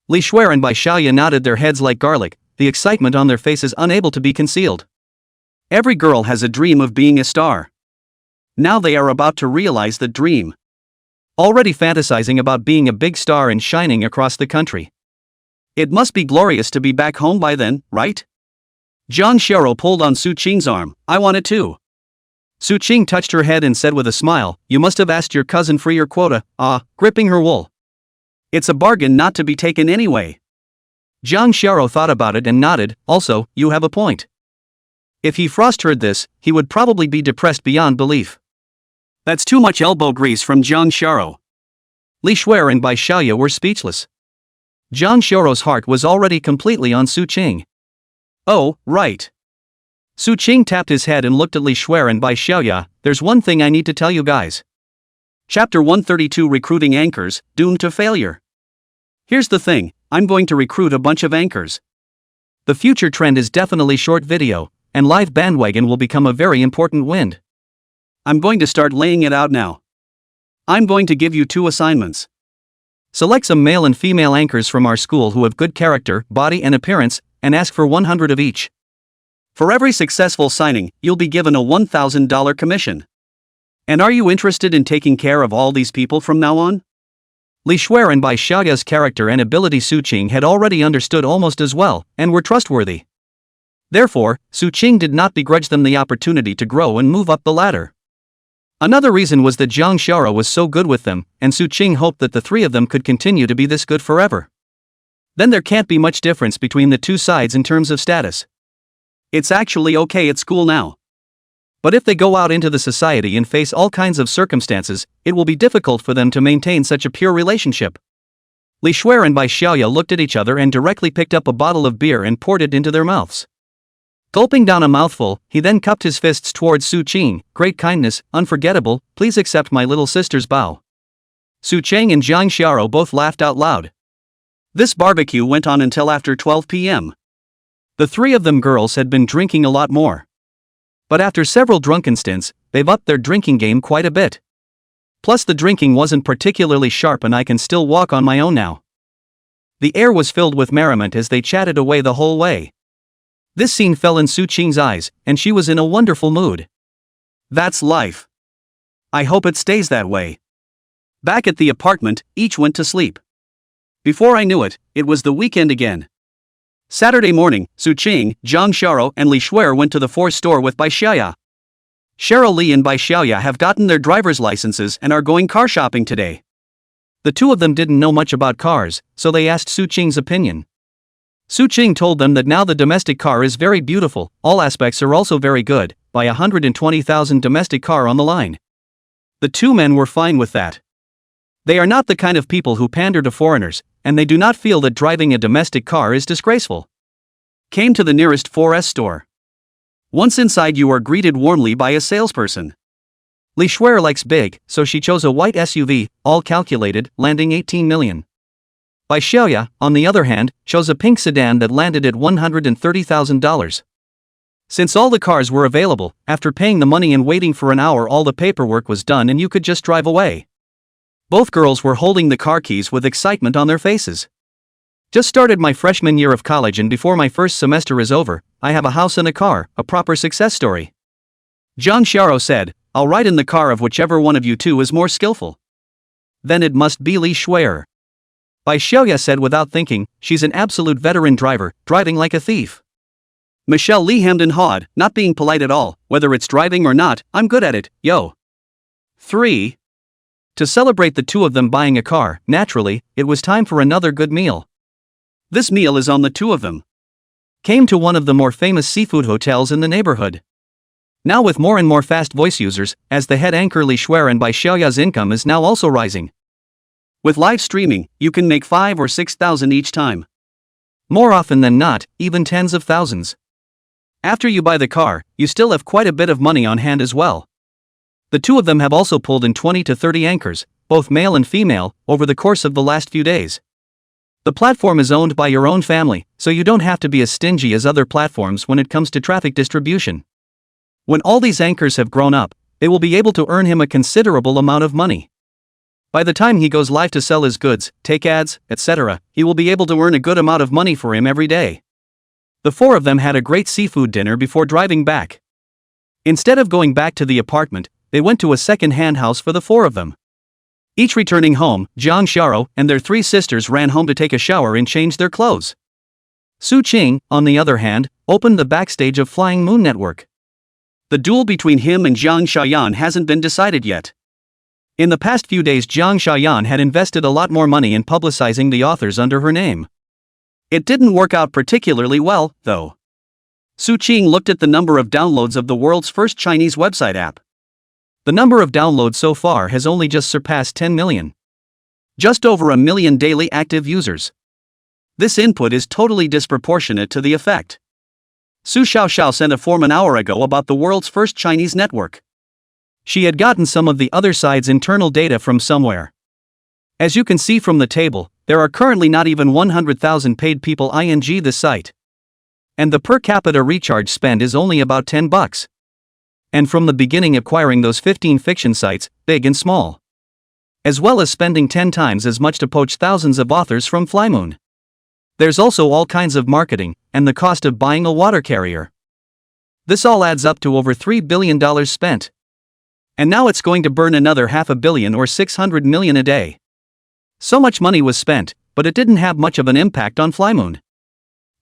Li Shuer and Bai Xiaoya nodded their heads like garlic, the excitement on their faces unable to be concealed. Every girl has a dream of being a star. Now they are about to realize the dream. Already fantasizing about being a big star and shining across the country. It must be glorious to be back home by then, right? Jang Shara pulled on Su Ching's arm, "I want it too." Su Ching touched her head and said with a smile, "You must have asked your cousin for your quota," gripping her wool. "It's a bargain not to be taken anyway." Jang Shara thought about it and nodded, "Also, you have a point." If Yi Frost heard this, he would probably be depressed beyond belief. That's too much elbow grease from Jang Shara. Li Shuer and Bai Xiaoya were speechless. Jang Shara's heart was already completely on Su Ching. "Oh, right." Su Ching tapped his head and looked at Li Shuer and Bai Xiaoya, "There's one thing I need to tell you guys." Chapter 132 Recruiting Anchors, Doomed to Failure. Here's the thing, I'm going to recruit a bunch of anchors. The future trend is definitely short video, and live bandwagon will become a very important wind. I'm going to start laying it out now. I'm going to give you 2 assignments. Select some male and female anchors from our school who have good character, body and appearance, and ask for 100 of each. For every successful signing, you'll be given a $1,000 commission. And are you interested in taking care of all these people from now on? Li Shuer and Bai Xiaoya's character and ability Su Ching had already understood almost as well, and were trustworthy. Therefore, Su Ching did not begrudge them the opportunity to grow and move up the ladder. Another reason was that Jang Shara was so good with them, and Su Ching hoped that the 3 of them could continue to be this good forever. Then there can't be much difference between the 2 sides in terms of status. It's actually okay at school now. But if they go out into the society and face all kinds of circumstances, it will be difficult for them to maintain such a pure relationship. Li Shuer and Bai Xiaoya looked at each other and directly picked up a bottle of beer and poured it into their mouths. Gulping down a mouthful, he then cupped his fists towards Su Ching, "Great kindness, unforgettable, please accept my little sister's bow." Su Ching and Jang Shara both laughed out loud. This barbecue went on until after 12 p.m. The 3 of them girls had been drinking a lot more. But after several drunken stints, they've upped their drinking game quite a bit. Plus the drinking wasn't particularly sharp and I can still walk on my own now. The air was filled with merriment as they chatted away the whole way. This scene fell in Su Ching's eyes, and she was in a wonderful mood. That's life. I hope it stays that way. Back at the apartment, each went to sleep. Before I knew it, it was the weekend again. Saturday morning, Su Ching, Jang Shara and Li Shuer went to the Force store with Bai Xiaoya. Shara Li and Bai Xiaoya have gotten their driver's licenses and are going car shopping today. The 2 of them didn't know much about cars, so they asked Su Ching's opinion. Su Qing told them that now the domestic car is very beautiful, all aspects are also very good, by 120,000 domestic car on the line. The two men were fine with that. They are not the kind of people who pander to foreigners, and they do not feel that driving a domestic car is disgraceful. Came to the nearest 4S store. Once inside you are greeted warmly by a salesperson. Li Shuer likes big, so she chose a white SUV, all calculated, landing 18 million. Bai Xiaoya, on the other hand, chose a pink sedan that landed at $130,000. Since all the cars were available, after paying the money and waiting for an hour all the paperwork was done and you could just drive away. Both girls were holding the car keys with excitement on their faces. Just started my freshman year of college and before my first semester is over, I have a house and a car, a proper success story. Zhang Xiao said, I'll ride in the car of whichever one of you two is more skillful. Then it must be Li Shuer. Bai Xiaoya said without thinking, she's an absolute veteran driver, driving like a thief. Michelle Li hemmed and hawed, not being polite at all, whether it's driving or not, I'm good at it, yo. 3. To celebrate the two of them buying a car, naturally, it was time for another good meal. This meal is on the two of them. Came to one of the more famous seafood hotels in the neighborhood. Now with more and more fast voice users, as the head anchor Li Shuer and Bai Xiaoya's income is now also rising. With live streaming, you can make 5 or 6,000 each time. More often than not, even tens of thousands. After you buy the car, you still have quite a bit of money on hand as well. The two of them have also pulled in 20 to 30 anchors, both male and female, over the course of the last few days. The platform is owned by your own family, so you don't have to be as stingy as other platforms when it comes to traffic distribution. When all these anchors have grown up, they will be able to earn him a considerable amount of money. By the time he goes live to sell his goods, take ads, etc., he will be able to earn a good amount of money for him every day. The four of them had a great seafood dinner before driving back. Instead of going back to the apartment, they went to a second-hand house for the four of them. Each returning home, Zhang Xiao and their 3 sisters ran home to take a shower and change their clothes. Su Qing, on the other hand, opened the backstage of Flying Moon Network. The duel between him and Zhang Xiaoyan hasn't been decided yet. In the past few days Zhang Xiaoyan had invested a lot more money in publicizing the authors under her name. It didn't work out particularly well, though. Su Qing looked at the number of downloads of the world's first Chinese website app. The number of downloads so far has only just surpassed 10 million. Just over 1 million daily active users. This input is totally disproportionate to the effect. Su Xiaoxiao sent a form an hour ago about the world's first Chinese network. She had gotten some of the other side's internal data from somewhere. As you can see from the table, there are currently not even 100,000 paid people ing this site. And the per capita recharge spend is only about $10. And from the beginning acquiring those 15 fiction sites, big and small. As well as spending 10 times as much to poach thousands of authors from Flymoon. There's also all kinds of marketing, and the cost of buying a water carrier. This all adds up to over $3 billion spent. And now it's going to burn another $500 million or 600 million a day. So much money was spent, but it didn't have much of an impact on Flymoon.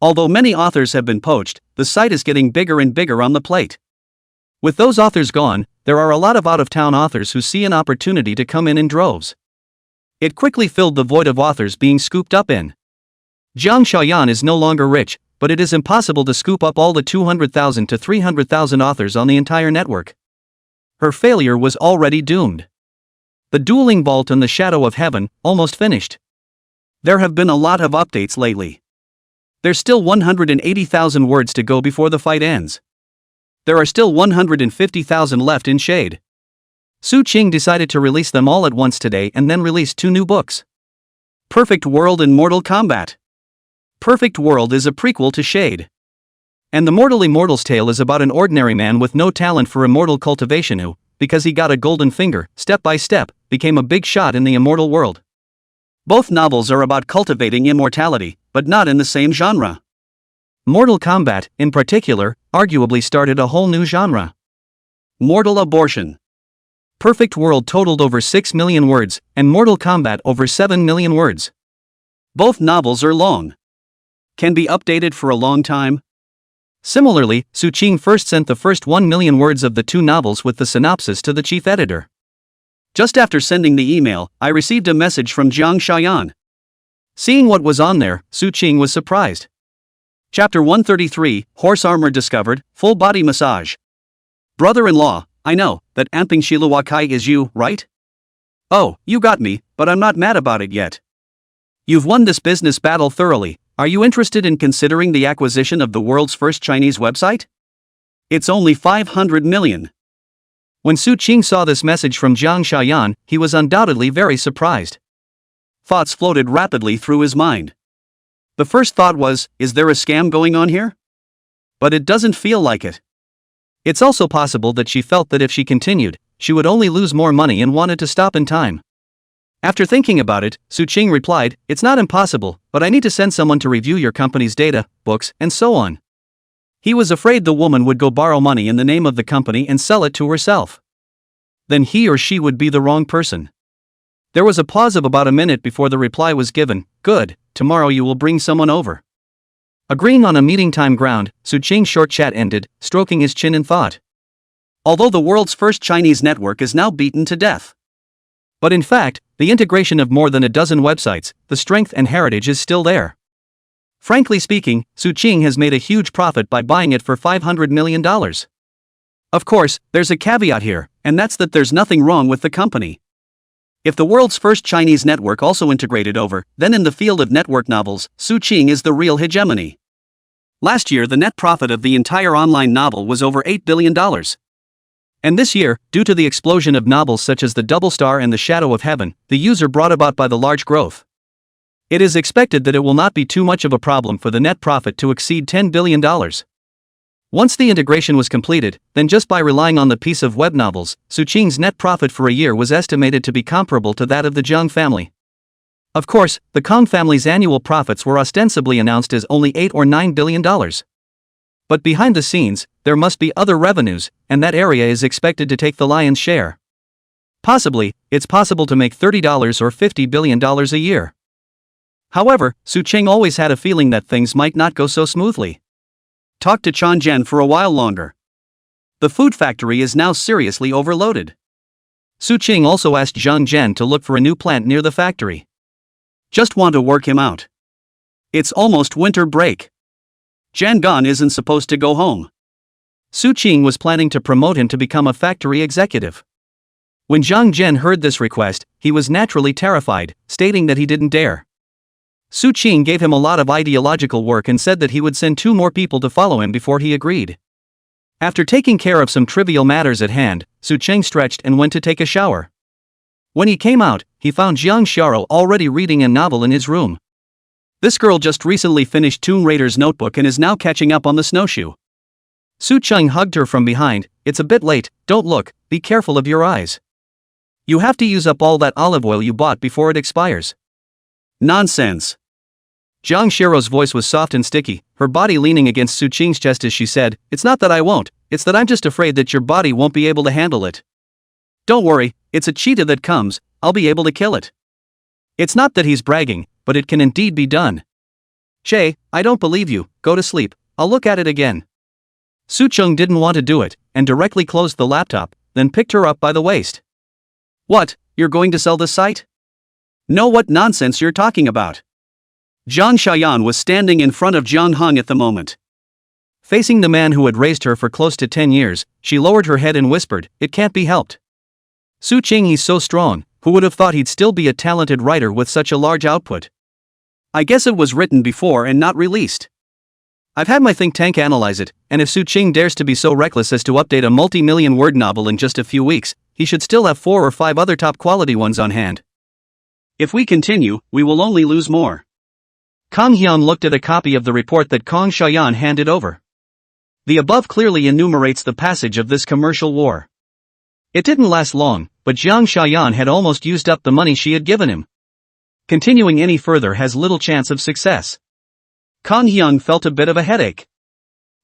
Although many authors have been poached, the site is getting bigger and bigger on the plate. With those authors gone, there are a lot of out-of-town authors who see an opportunity to come in droves. It quickly filled the void of authors being scooped up in. Zhang Xiaoyan is no longer rich, but it is impossible to scoop up all the 200,000 to 300,000 authors on the entire network. Her failure was already doomed. The dueling vault and the shadow of heaven, almost finished. There have been a lot of updates lately. There's still 180,000 words to go before the fight ends. There are still 150,000 left in Shade. Su Qing decided to release them all at once today and then released 2 new books. Perfect World and Mortal Kombat. Perfect World is a prequel to Shade. And the Mortal Immortal's tale is about an ordinary man with no talent for immortal cultivation who, because he got a golden finger, step by step, became a big shot in the immortal world. Both novels are about cultivating immortality, but not in the same genre. Mortal Kombat, in particular, arguably started a whole new genre. Mortal Abortion. Perfect World totaled over 6 million words, and Mortal Kombat over 7 million words. Both novels are long. Can be updated for a long time. Similarly, Su Qing first sent the first 1 million words of the 2 novels with the synopsis to the chief editor. Just after sending the email, I received a message from Zhang Xiaoyan. Seeing what was on there, Su Qing was surprised. Chapter 133, Horse Armor Discovered, Full Body Massage. Brother-in-law, I know, that Amping Shiluwakai is you, right? Oh, you got me, but I'm not mad about it yet. You've won this business battle thoroughly. Are you interested in considering the acquisition of the world's first Chinese website? It's only 500 million. When Su Qing saw this message from Zhang Xiaoyan, he was undoubtedly very surprised. Thoughts floated rapidly through his mind. The first thought was, is there a scam going on here? But it doesn't feel like it. It's also possible that she felt that if she continued, she would only lose more money and wanted to stop in time. After thinking about it, Su Qing replied, it's not impossible, but I need to send someone to review your company's data, books, and so on. He was afraid the woman would go borrow money in the name of the company and sell it to herself. Then he or she would be the wrong person. There was a pause of about a minute before the reply was given, good, tomorrow you will bring someone over. Agreeing on a meeting time ground, Su Qing's short chat ended, stroking his chin in thought. Although the world's first Chinese network is now beaten to death. But in fact, the integration of more than a dozen websites, the strength and heritage is still there. Frankly speaking, Su Qing has made a huge profit by buying it for $500 million. Of course, there's a caveat here, and that's that there's nothing wrong with the company. If the world's first Chinese network also integrated over, then in the field of network novels, Su Qing is the real hegemony. Last year the net profit of the entire online novel was over $8 billion. And this year, due to the explosion of novels such as The Double Star and The Shadow of Heaven, the user brought about by the large growth. It is expected that it will not be too much of a problem for the net profit to exceed $10 billion. Once the integration was completed, then just by relying on the piece of web novels, Su Qing's net profit for a year was estimated to be comparable to that of the Jang family. Of course, the Kong family's annual profits were ostensibly announced as only $8 or $9 billion. But behind the scenes, there must be other revenues, and that area is expected to take the lion's share. Possibly, it's possible to make $30 or $50 billion a year. However, Su Qing always had a feeling that things might not go so smoothly. Talk to Changzhen for a while longer. The food factory is now seriously overloaded. Su Qing also asked Zhang Zhen to look for a new plant near the factory. Just want to work him out. It's almost winter break. Zhan Gan isn't supposed to go home. Su Qing was planning to promote him to become a factory executive. When Zhang Zhen heard this request, he was naturally terrified, stating that he didn't dare. Su Qing gave him a lot of ideological work and said that he would send 2 more people to follow him before he agreed. After taking care of some trivial matters at hand, Su Qing stretched and went to take a shower. When he came out, he found Jiang Xiao already reading a novel in his room. This girl just recently finished Tomb Raider's notebook and is now catching up on the snowshoe. Su Qing hugged her from behind, it's a bit late, don't look, be careful of your eyes. You have to use up all that olive oil you bought before it expires. Nonsense. Jiang Xiao's voice was soft and sticky, her body leaning against Su Qing's chest as she said, it's not that I won't, it's that I'm just afraid that your body won't be able to handle it. Don't worry, it's a cheetah that comes, I'll be able to kill it. It's not that he's bragging, but it can indeed be done. Che, I don't believe you, go to sleep, I'll look at it again. Su Qing didn't want to do it, and directly closed the laptop, then picked her up by the waist. What, you're going to sell this site? Know what nonsense you're talking about. Zhang Xiaoyan was standing in front of Zhang Hong at the moment. Facing the man who had raised her for close to 10 years, she lowered her head and whispered, it can't be helped. Su Qing, he's so strong, who would have thought he'd still be a talented writer with such a large output? I guess it was written before and not released. I've had my think tank analyze it, and if Su Qing dares to be so reckless as to update a multi-million word novel in just a few weeks, he should still have 4 or 5 other top quality ones on hand. If we continue, we will only lose more. Kang Hyun looked at a copy of the report that Kong Xiaoyan handed over. The above clearly enumerates the passage of this commercial war. It didn't last long, but Zhang Xiaoyan had almost used up the money she had given him. Continuing any further has little chance of success. Kang Hyun felt a bit of a headache.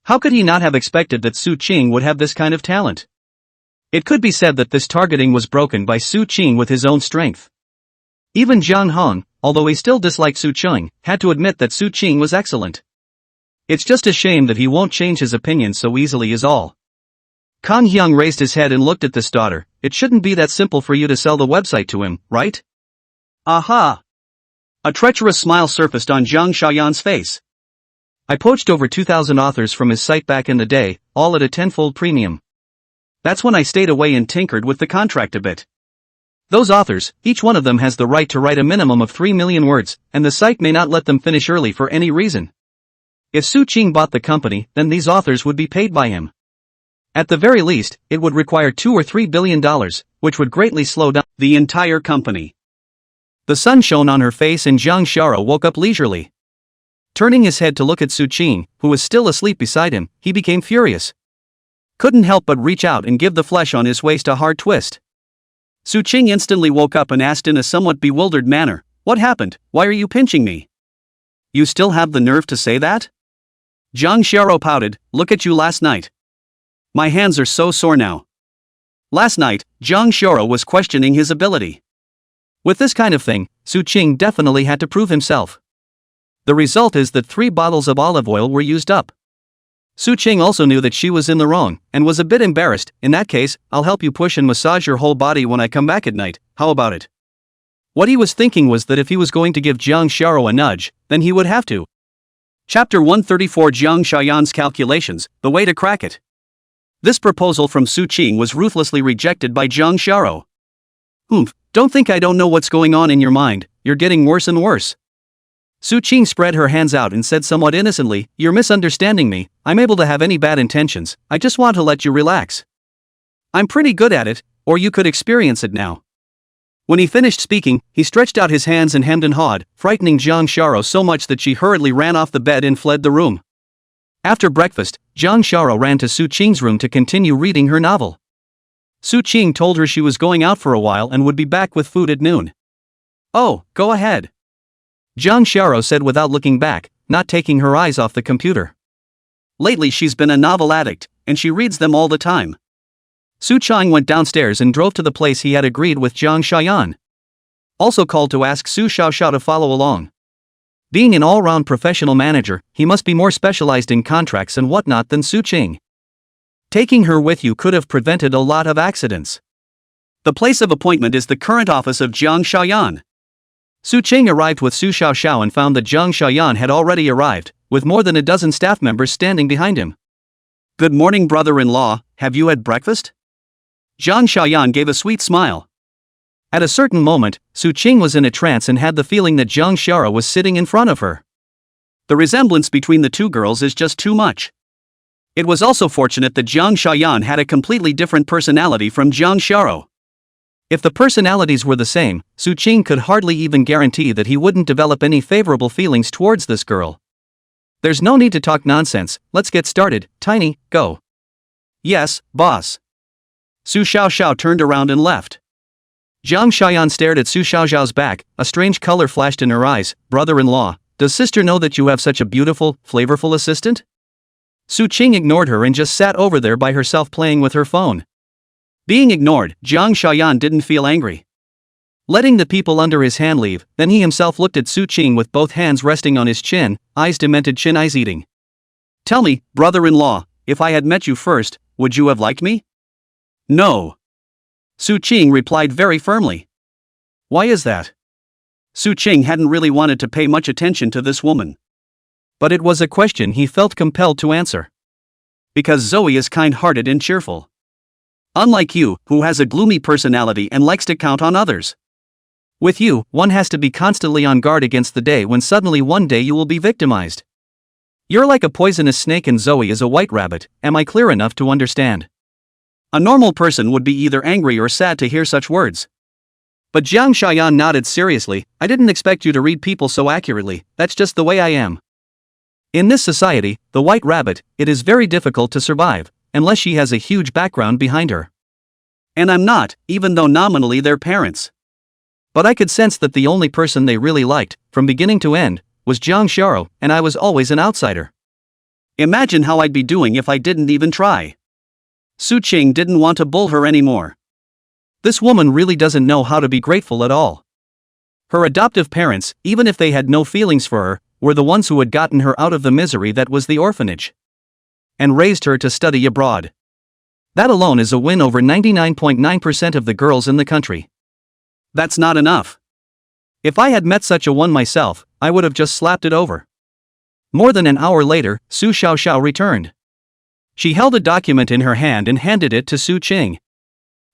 How could he not have expected that Su Qing would have this kind of talent? It could be said that this targeting was broken by Su Qing with his own strength. Even Zhang Hong, although he still disliked Su Qing, had to admit that Su Qing was excellent. It's just a shame that he won't change his opinion so easily is all. Kang Hyung raised his head and looked at this daughter. It shouldn't be that simple for you to sell the website to him, right? Aha! A treacherous smile surfaced on Zhang Xiaoyan's face. I poached over 2,000 authors from his site back in the day, all at a tenfold premium. That's when I stayed away and tinkered with the contract a bit. Those authors, each one of them has the right to write a minimum of 3 million words, and the site may not let them finish early for any reason. If Su Qing bought the company, then these authors would be paid by him. At the very least, it would require $2 or $3 billion, which would greatly slow down the entire company. The sun shone on her face and Jang Shara woke up leisurely. Turning his head to look at Su Qing, who was still asleep beside him, he became furious. Couldn't help but reach out and give the flesh on his waist a hard twist. Su Qing instantly woke up and asked in a somewhat bewildered manner, "What happened? Why are you pinching me?" "You still have the nerve to say that?" Jang Shara pouted, "Look at you last night. My hands are so sore now." Last night, Jang Shara was questioning his ability. With this kind of thing, Su Qing definitely had to prove himself. The result is that 3 bottles of olive oil were used up. Su Qing also knew that she was in the wrong, and was a bit embarrassed. "In that case, I'll help you push and massage your whole body when I come back at night, how about it?" What he was thinking was that if he was going to give Jang Shara a nudge, then he would have to. Chapter 134 Jiang Shayan's Calculations, The Way to Crack It. This proposal from Su Qing was ruthlessly rejected by Jang Shara. Don't think I don't know what's going on in your mind, you're getting worse and worse." Su Qing spread her hands out and said somewhat innocently, "You're misunderstanding me, I'm able to have any bad intentions, I just want to let you relax. I'm pretty good at it, or you could experience it now." When he finished speaking, he stretched out his hands and hemmed and hawed, frightening Jang Shara so much that she hurriedly ran off the bed and fled the room. After breakfast, Jang Shara ran to Su Qing's room to continue reading her novel. Su Qing told her she was going out for a while and would be back with food at noon. "Oh, go ahead," Jang Shara said without looking back, not taking her eyes off the computer. Lately she's been a novel addict, and she reads them all the time. Su Qing went downstairs and drove to the place he had agreed with Jang Shayan. Also called to ask Su Xiaoxiao to follow along. Being an all-round professional manager, he must be more specialized in contracts and whatnot than Su Qing. Taking her with you could have prevented a lot of accidents. The place of appointment is the current office of Jiang Shayan. Su Qing arrived with Su Xiaoxiao and found that Jiang Shayan had already arrived, with more than a dozen staff members standing behind him. "Good morning, brother-in-law, have you had breakfast?" Jiang Shayan gave a sweet smile. At a certain moment, Su Qing was in a trance and had the feeling that Jiang Shara was sitting in front of her. The resemblance between the two girls is just too much. It was also fortunate that Jiang Shayan had a completely different personality from Jiang Shara. If the personalities were the same, Su Qing could hardly even guarantee that he wouldn't develop any favorable feelings towards this girl. "There's no need to talk nonsense, let's get started, Tiny, go." "Yes, boss." Su Xiaoxiao turned around and left. Jiang Shayan stared at Su Xiaoxiao's back, a strange color flashed in her eyes. "Brother-in-law, does sister know that you have such a beautiful, flavorful assistant?" Su Qing ignored her and just sat over there by herself playing with her phone. Being ignored, Jiang Shayan didn't feel angry. Letting the people under his hand leave, then he himself looked at Su Qing with both hands resting on his chin, eyes demented chin eyes eating. "Tell me, brother-in-law, if I had met you first, would you have liked me?" "No." Su Qing replied very firmly. "Why is that?" Su Qing hadn't really wanted to pay much attention to this woman. But it was a question he felt compelled to answer. "Because Zoe is kind-hearted and cheerful. Unlike you, who has a gloomy personality and likes to count on others. With you, one has to be constantly on guard against the day when suddenly one day you will be victimized. You're like a poisonous snake and Zoe is a white rabbit, am I clear enough to understand?" A normal person would be either angry or sad to hear such words. But Jiang Shayan nodded seriously. "I didn't expect you to read people so accurately, that's just the way I am. In this society, the white rabbit, it is very difficult to survive, unless she has a huge background behind her. And I'm not, even though nominally they're parents. But I could sense that the only person they really liked, from beginning to end, was Jiang Shara, and I was always an outsider. Imagine how I'd be doing if I didn't even try." Su Qing didn't want to bull her anymore. This woman really doesn't know how to be grateful at all. Her adoptive parents, even if they had no feelings for her, were the ones who had gotten her out of the misery that was the orphanage. And raised her to study abroad. That alone is a win over 99.9% of the girls in the country. That's not enough. If I had met such a one myself, I would have just slapped it over. More than an hour later, Su Xiaoxiao returned. She held a document in her hand and handed it to Su Qing.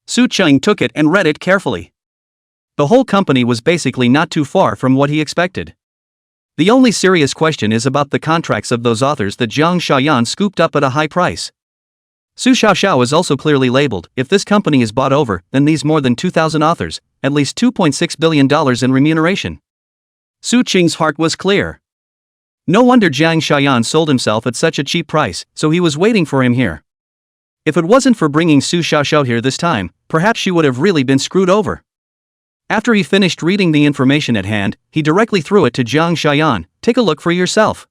Su Qing took it and read it carefully. The whole company was basically not too far from what he expected. The only serious question is about the contracts of those authors that Zhang Xiaoyan scooped up at a high price. Su Xiaoxiao is also clearly labeled. If this company is bought over, then these more than 2,000 authors, at least $2.6 billion in remuneration. Su Qing's heart was clear. No wonder Zhang Xiaoyan sold himself at such a cheap price, so he was waiting for him here. If it wasn't for bringing Su Xiaoxiao here this time, perhaps she would have really been screwed over. After he finished reading the information at hand, he directly threw it to Zhang Xiaoyan. Take a look for yourself.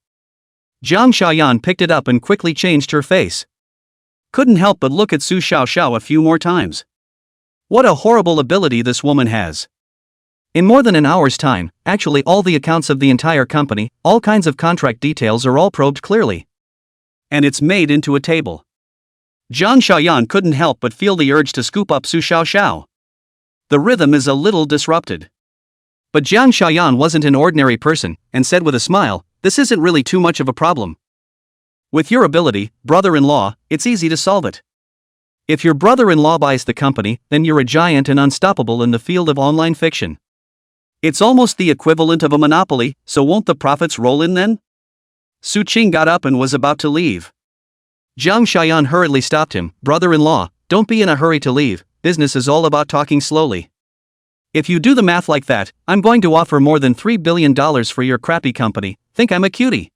Zhang Xiaoyan picked it up and quickly changed her face. Couldn't help but look at Su Xiaoxiao a few more times. What a horrible ability this woman has. In more than an hour's time, actually all the accounts of the entire company, all kinds of contract details are all probed clearly. And it's made into a table. Zhang Xiaoyan couldn't help but feel the urge to scoop up Su Xiaoxiao. The rhythm is a little disrupted. But Zhang Xiaoyan wasn't an ordinary person, and said with a smile, "This isn't really too much of a problem. With your ability, brother-in-law, it's easy to solve it. If your brother-in-law buys the company, then you're a giant and unstoppable in the field of online fiction. It's almost the equivalent of a monopoly, so won't the profits roll in then?" Su Qing got up and was about to leave. Zhang Xiaoyan hurriedly stopped him. "Brother-in-law, don't be in a hurry to leave, business is all about talking slowly. If you do the math like that, I'm going to offer more than $3 billion for your crappy company. Think I'm a cutie?"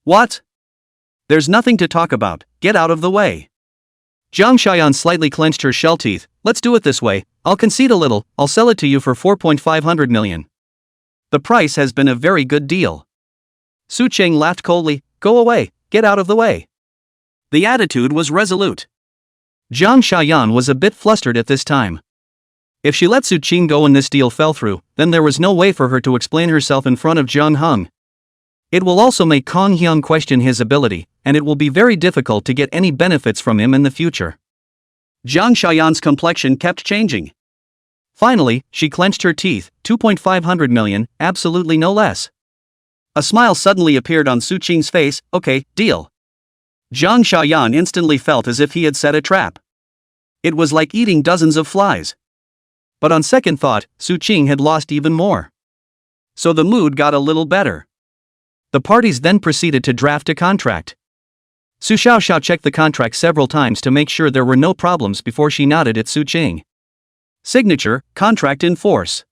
"What? There's nothing to talk about, get out of the way." Zhang Xiaoyan slightly clenched her shell teeth. "Let's do it this way, I'll concede a little, I'll sell it to you for 4.5 million. The price has been a very good deal." Su Qing laughed coldly. "Go away, get out of the way." The attitude was resolute. Zhang Xiaoyan was a bit flustered at this time. If she let Su Qing go and this deal fell through, then there was no way for her to explain herself in front of Zhang Heng. It will also make Kong Hyung question his ability, and it will be very difficult to get any benefits from him in the future. Zhang Xiaoyan's complexion kept changing. Finally, she clenched her teeth. 2.5 million, absolutely no less. A smile suddenly appeared on Su Qing's face. "Okay, deal." Zhang Xiaoyan instantly felt as if he had set a trap. It was like eating dozens of flies. But on second thought, Su Qing had lost even more. So the mood got a little better. The parties then proceeded to draft a contract. Su Xiaoxiao checked the contract several times to make sure there were no problems before she nodded at Su Qing. Signature, contract in force.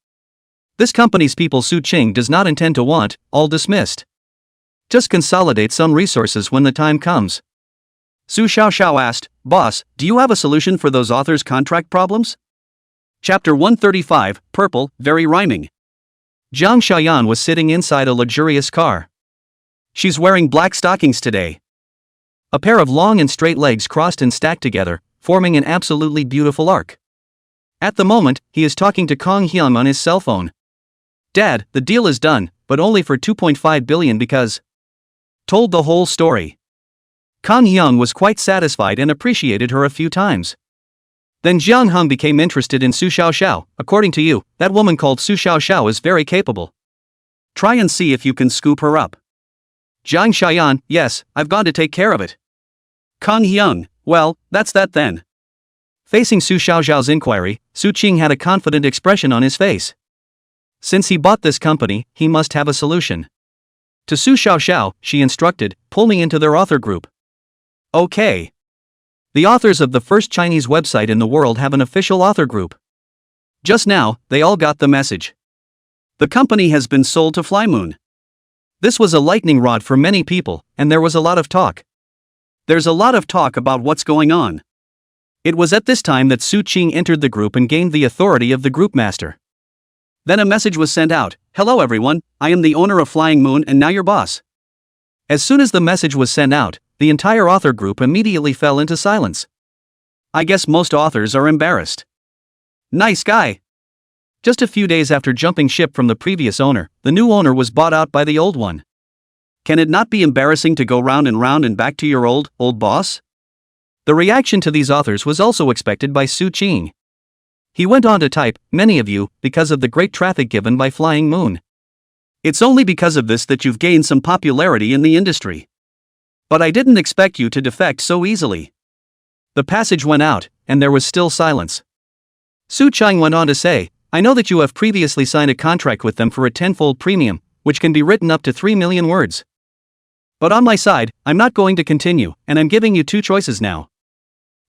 This company's people Su Qing does not intend to want, all dismissed. Just consolidate some resources when the time comes. Su Xiaoxiao asked, "Boss, do you have a solution for those authors' contract problems?" Chapter 135, Purple, very rhyming. Zhang Xiaoyan was sitting inside a luxurious car. She's wearing black stockings today. A pair of long and straight legs crossed and stacked together, forming an absolutely beautiful arc. At the moment, he is talking to Kong Hyung on his cell phone. "Dad, the deal is done, but only for 2.5 billion because..." Told the whole story. Kong Hyung was quite satisfied and appreciated her a few times. Then Jiang Heng became interested in Su Xiaoxiao. "According to you, that woman called Su Xiaoxiao is very capable. Try and see if you can scoop her up." Zhang Xiaoyan, "Yes, I've gone to take care of it." Kong Hyung, "Well, that's that then." Facing Su Xiaoxiao's inquiry, Su Qing had a confident expression on his face. Since he bought this company, he must have a solution. To Su Xiaoxiao, she instructed, "Pull me into their author group." Okay. The authors of the first Chinese website in the world have an official author group. Just now, they all got the message. The company has been sold to Flymoon. This was a lightning rod for many people, and there was a lot of talk. There's a lot of talk about what's going on. It was at this time that Su Qing entered the group and gained the authority of the group master. Then a message was sent out, "Hello everyone, I am the owner of Flying Moon and now your boss." As soon as the message was sent out, the entire author group immediately fell into silence. I guess most authors are embarrassed. Nice guy. Just a few days after jumping ship from the previous owner, the new owner was bought out by the old one. Can it not be embarrassing to go round and back to your old boss? The reaction to these authors was also expected by Su Qing. He went on to type, "Many of you, because of the great traffic given by Flying Moon. It's only because of this that you've gained some popularity in the industry. But I didn't expect you to defect so easily." The passage went out, and there was still silence. Su Chang went on to say, "I know that you have previously signed a contract with them for a tenfold premium, which can be written up to 3 million words. But on my side, I'm not going to continue, and I'm giving you 2 choices now.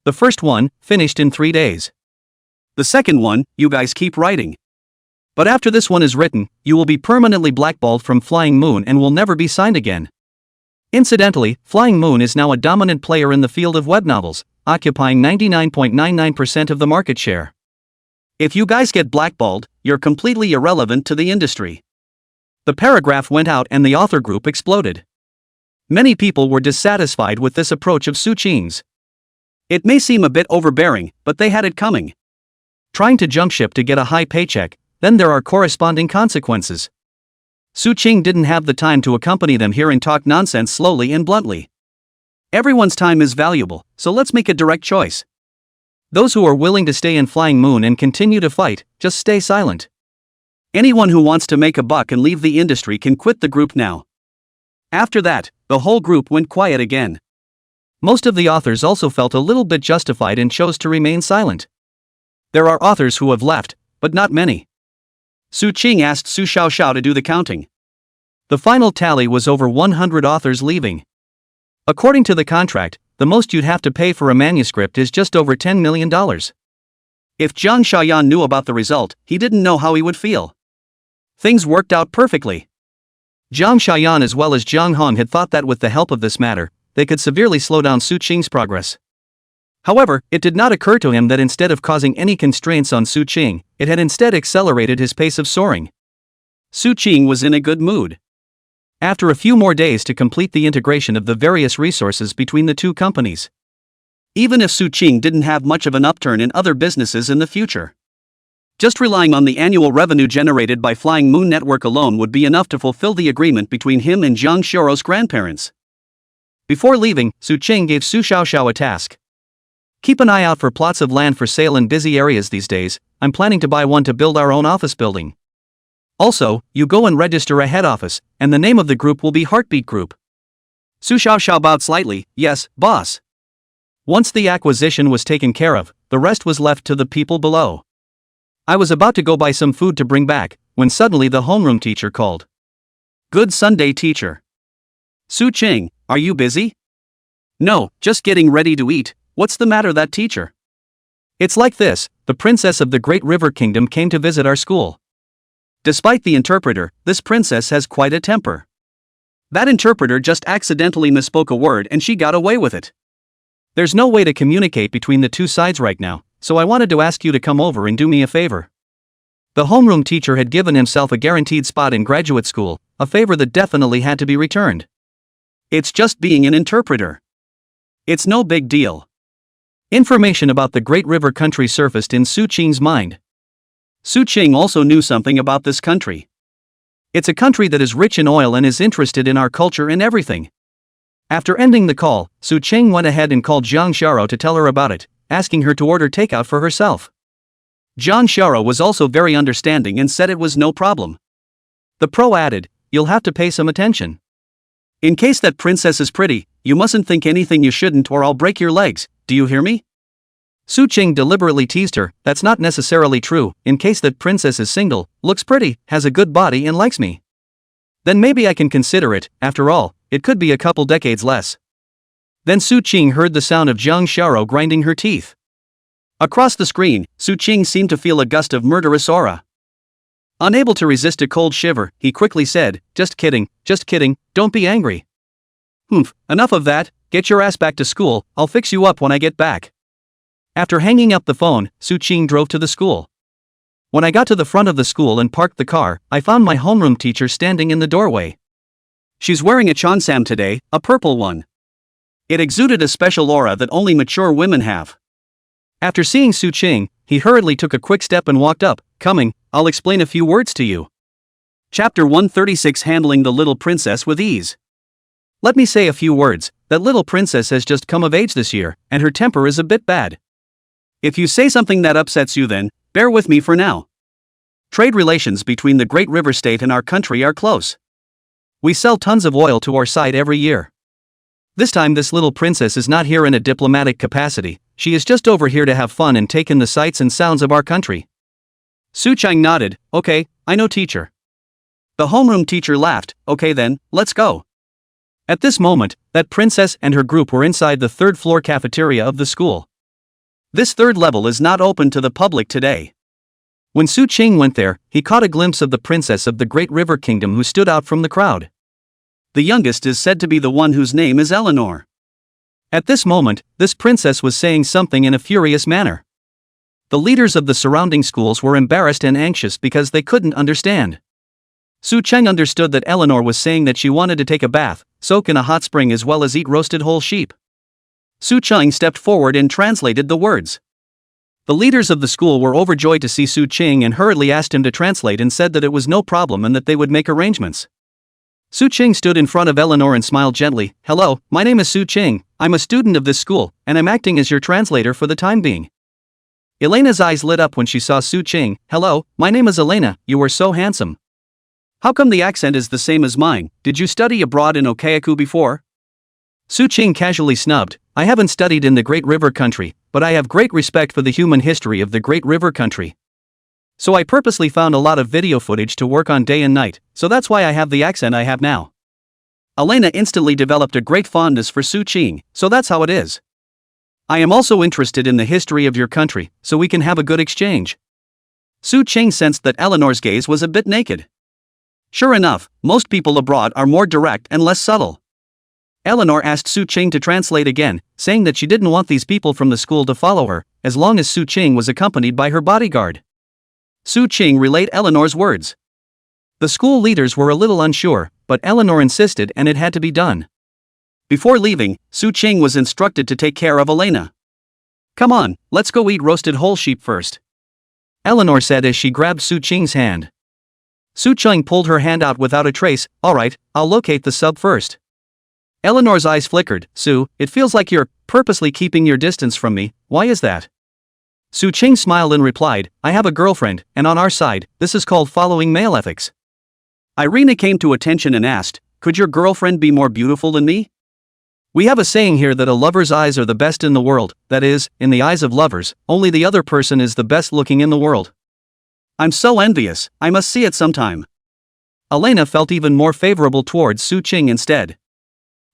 The first one, finished in 3 days. The second one, you guys keep writing. But after this one is written, you will be permanently blackballed from Flying Moon and will never be signed again." Incidentally, Flying Moon is now a dominant player in the field of web novels, occupying 99.99% of the market share. If you guys get blackballed, you're completely irrelevant to the industry. The paragraph went out and the author group exploded. Many people were dissatisfied with this approach of Su Ching's. It may seem a bit overbearing, but they had it coming. Trying to jump ship to get a high paycheck, then there are corresponding consequences. Su Ching didn't have the time to accompany them here and talk nonsense slowly and bluntly. Everyone's time is valuable, so let's make a direct choice. Those who are willing to stay in Flying Moon and continue to fight, just stay silent. Anyone who wants to make a buck and leave the industry can quit the group now. After that, the whole group went quiet again. Most of the authors also felt a little bit justified and chose to remain silent. There are authors who have left, but not many. Su Ching asked Su Xiaoxiao to do the counting. The final tally was over 100 authors leaving. According to the contract, the most you'd have to pay for a manuscript is just over $10 million. If Zhang Xiaoyan knew about the result, he didn't know how he would feel. Things worked out perfectly. Zhang Xiaoyan as well as Zhang Hong had thought that with the help of this matter, they could severely slow down Su Ching's progress. However, it did not occur to him that instead of causing any constraints on Su Ching, it had instead accelerated his pace of soaring. Su Ching was in a good mood. After a few more days to complete the integration of the various resources between the two companies. Even if Su Ching didn't have much of an upturn in other businesses in the future, just relying on the annual revenue generated by Flying Moon Network alone would be enough to fulfill the agreement between him and Zhang Xiao's grandparents. Before leaving, Su Ching gave Su Xiaoxiao a task. "Keep an eye out for plots of land for sale in busy areas these days. I'm planning to buy one to build our own office building. Also, you go and register a head office, and the name of the group will be Heartbeat Group." Su Xiaoxiao bowed slightly. "Yes, boss." Once the acquisition was taken care of, the rest was left to the people below. I was about to go buy some food to bring back, when suddenly the homeroom teacher called. "Good Sunday, teacher." "Su Ching, are you busy?" "No, just getting ready to eat." "What's the matter, that teacher?" "It's like this, the princess of the Great River Kingdom came to visit our school. Despite the interpreter, this princess has quite a temper. That interpreter just accidentally misspoke a word and she got away with it. There's no way to communicate between the two sides right now, so I wanted to ask you to come over and do me a favor." The homeroom teacher had given himself a guaranteed spot in graduate school, a favor that definitely had to be returned. It's just being an interpreter. It's no big deal. Information about the Great River country surfaced in Su Ching's mind. Su Ching also knew something about this country. It's a country that is rich in oil and is interested in our culture and everything. After ending the call, Su Ching went ahead and called Zhang Xiao to tell her about it, asking her to order takeout for herself. Zhang Xiao was also very understanding and said it was no problem. The pro added, "You'll have to pay some attention. In case that princess is pretty, you mustn't think anything you shouldn't or I'll break your legs, do you hear me?" Su Ching deliberately teased her, "That's not necessarily true. In case that princess is single, looks pretty, has a good body and likes me. Then maybe I can consider it. After all, it could be a couple decades less." Then Su Ching heard the sound of Zhang Xiao grinding her teeth. Across the screen, Su Ching seemed to feel a gust of murderous aura. Unable to resist a cold shiver, he quickly said, just kidding, don't be angry." "Humph, enough of that, get your ass back to school, I'll fix you up when I get back." After hanging up the phone, Su Ching drove to the school. When I got to the front of the school and parked the car, I found my homeroom teacher standing in the doorway. She's wearing a cheongsam today, a purple one. It exuded a special aura that only mature women have. After seeing Su Ching, he hurriedly took a quick step and walked up, coming, "I'll explain a few words to you." Chapter 136, Handling the Little Princess with Ease. Let me say a few words. That little princess has just come of age this year, and her temper is a bit bad. If you say something that upsets you, then bear with me for now. Trade relations between the Great River State and our country are close. We sell tons of oil to our side every year. This time this little princess is not here in a diplomatic capacity, she is just over here to have fun and take in the sights and sounds of our country. Su Chang nodded, okay, I know teacher. The homeroom teacher laughed, okay then, let's go. At this moment, that princess and her group were inside the third-floor cafeteria of the school. This third level is not open to the public today. When Su Ching went there, he caught a glimpse of the princess of the Great River Kingdom who stood out from the crowd. The youngest is said to be the one whose name is Eleanor. At this moment, this princess was saying something in a furious manner. The leaders of the surrounding schools were embarrassed and anxious because they couldn't understand. Su Cheng understood that Eleanor was saying that she wanted to take a bath, soak in a hot spring as well as eat roasted whole sheep. Su Cheng stepped forward and translated the words. The leaders of the school were overjoyed to see Su Ching and hurriedly asked him to translate and said that it was no problem and that they would make arrangements. Su Ching stood in front of Eleanor and smiled gently, hello, my name is Su Ching, I'm a student of this school, and I'm acting as your translator for the time being. Elena's eyes lit up when she saw Su Ching, hello, my name is Elena, you are so handsome. How come the accent is the same as mine, did you study abroad in Okayaku before? Su Ching casually snubbed, I haven't studied in the Great River Country, but I have great respect for the human history of the Great River Country. So I purposely found a lot of video footage to work on day and night, so that's why I have the accent I have now. Elena instantly developed a great fondness for Su Ching, so that's how it is. I am also interested in the history of your country, so we can have a good exchange. Su Ching sensed that Eleanor's gaze was a bit naked. Sure enough, most people abroad are more direct and less subtle. Eleanor asked Su Ching to translate again, saying that she didn't want these people from the school to follow her, as long as Su Ching was accompanied by her bodyguard. Su Ching relayed Eleanor's words. The school leaders were a little unsure, but Eleanor insisted and it had to be done. Before leaving, Su Ching was instructed to take care of Elena. Come on, let's go eat roasted whole sheep first. Eleanor said as she grabbed Su Ching's hand. Su Ching pulled her hand out without a trace, alright, I'll locate the sub first. Eleanor's eyes flickered, Su, it feels like you're purposely keeping your distance from me, why is that? Su Ching smiled and replied, I have a girlfriend, and on our side, this is called following male ethics. Irina came to attention and asked, could your girlfriend be more beautiful than me? We have a saying here that a lover's eyes are the best in the world, that is, in the eyes of lovers, only the other person is the best looking in the world. I'm so envious, I must see it sometime. Elena felt even more favorable towards Su Ching instead.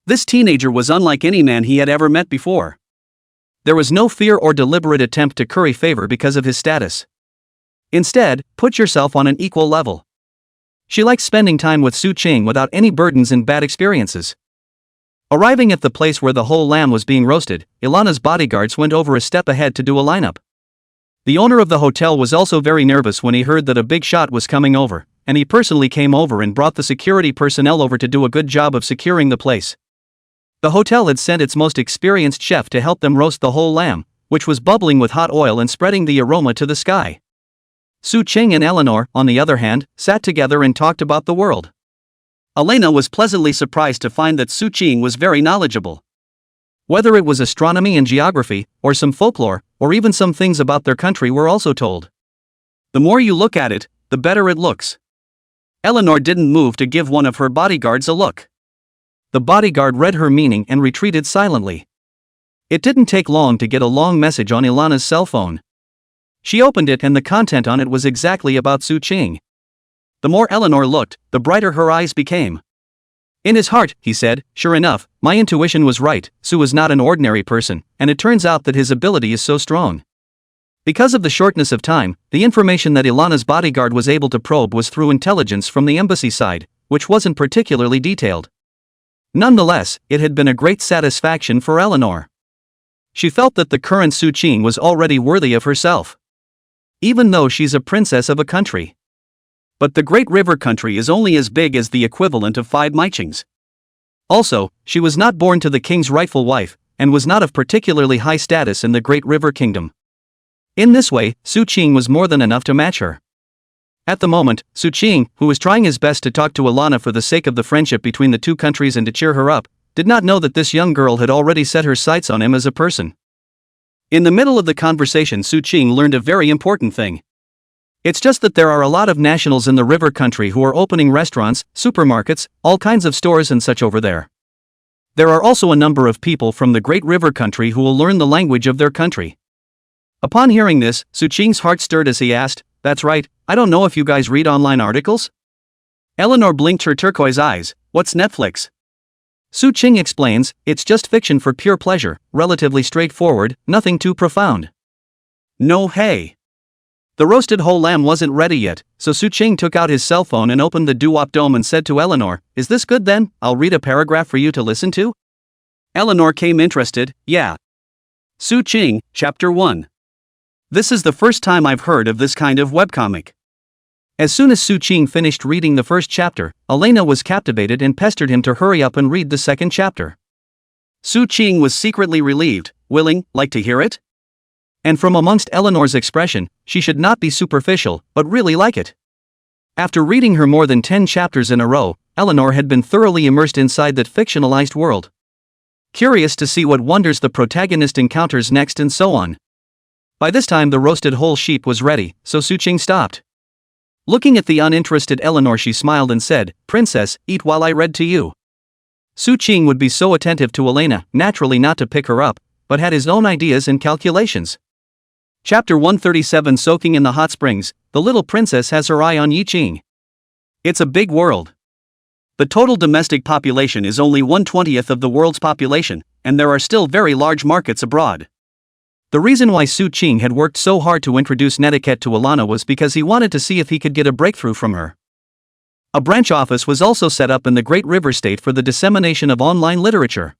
This teenager was unlike any man he had ever met before. There was no fear or deliberate attempt to curry favor because of his status. Instead, put yourself on an equal level. She liked spending time with Su Ching without any burdens and bad experiences. Arriving at the place where the whole lamb was being roasted, Ilana's bodyguards went over a step ahead to do a lineup. The owner of the hotel was also very nervous when he heard that a big shot was coming over, and he personally came over and brought the security personnel over to do a good job of securing the place. The hotel had sent its most experienced chef to help them roast the whole lamb, which was bubbling with hot oil and spreading the aroma to the sky. Su Ching and Eleanor, on the other hand, sat together and talked about the world. Elena was pleasantly surprised to find that Su Ching was very knowledgeable. Whether it was astronomy and geography, or some folklore, or even some things about their country were also told. The more you look at it, the better it looks. Eleanor didn't move to give one of her bodyguards a look. The bodyguard read her meaning and retreated silently. It didn't take long to get a long message on Ilana's cell phone. She opened it and the content on it was exactly about Su Ching. The more Eleanor looked, the brighter her eyes became. In his heart, he said, sure enough, my intuition was right, Su is not an ordinary person, and it turns out that his ability is so strong. Because of the shortness of time, the information that Ilana's bodyguard was able to probe was through intelligence from the embassy side, which wasn't particularly detailed. Nonetheless, it had been a great satisfaction for Eleanor. She felt that the current Su Ching was already worthy of herself. Even though she's a princess of a country. But the Great River Country is only as big as the equivalent of 5 Maichings. Also, she was not born to the king's rightful wife, and was not of particularly high status in the Great River Kingdom. In this way, Su Ching was more than enough to match her. At the moment, Su Ching, who was trying his best to talk to Ilana for the sake of the friendship between the two countries and to cheer her up, did not know that this young girl had already set her sights on him as a person. In the middle of the conversation, Su Ching learned a very important thing. It's just that there are a lot of nationals in the river country who are opening restaurants, supermarkets, all kinds of stores and such over there. There are also a number of people from the Great River country who will learn the language of their country. Upon hearing this, Su Qing's heart stirred as he asked, "That's right, I don't know if you guys read online articles?" Eleanor blinked her turquoise eyes. "What's Netflix?" Su Qing explains, "It's just fiction for pure pleasure, relatively straightforward, nothing too profound." No hey. The roasted whole lamb wasn't ready yet, so Su Qing took out his cell phone and opened the doo-wop dome and said to Eleanor, "Is this good then? I'll read a paragraph for you to listen to?" Eleanor came interested, "Yeah." Su Qing, Chapter 1. This is the first time I've heard of this kind of webcomic. As soon as Su Qing finished reading the first chapter, Elena was captivated and pestered him to hurry up and read the second chapter. Su Qing was secretly relieved, willing, like to hear it? And from amongst Eleanor's expression, she should not be superficial, but really like it. After reading her more than 10 chapters in a row, Eleanor had been thoroughly immersed inside that fictionalized world. Curious to see what wonders the protagonist encounters next and so on. By this time the roasted whole sheep was ready, so Su Qing stopped. Looking at the uninterested Eleanor, she smiled and said, "Princess, eat while I read to you." Su Qing would be so attentive to Elena, naturally not to pick her up, but had his own ideas and calculations. Chapter 137. Soaking in the hot springs, the little princess has her eye on Yi Qing. It's a big world. The total domestic population is only 1/20th of the world's population, and there are still very large markets abroad. The reason why Su Qing had worked so hard to introduce netiquette to Elena was because he wanted to see if he could get a breakthrough from her. A branch office was also set up in the Great River State for the dissemination of online literature.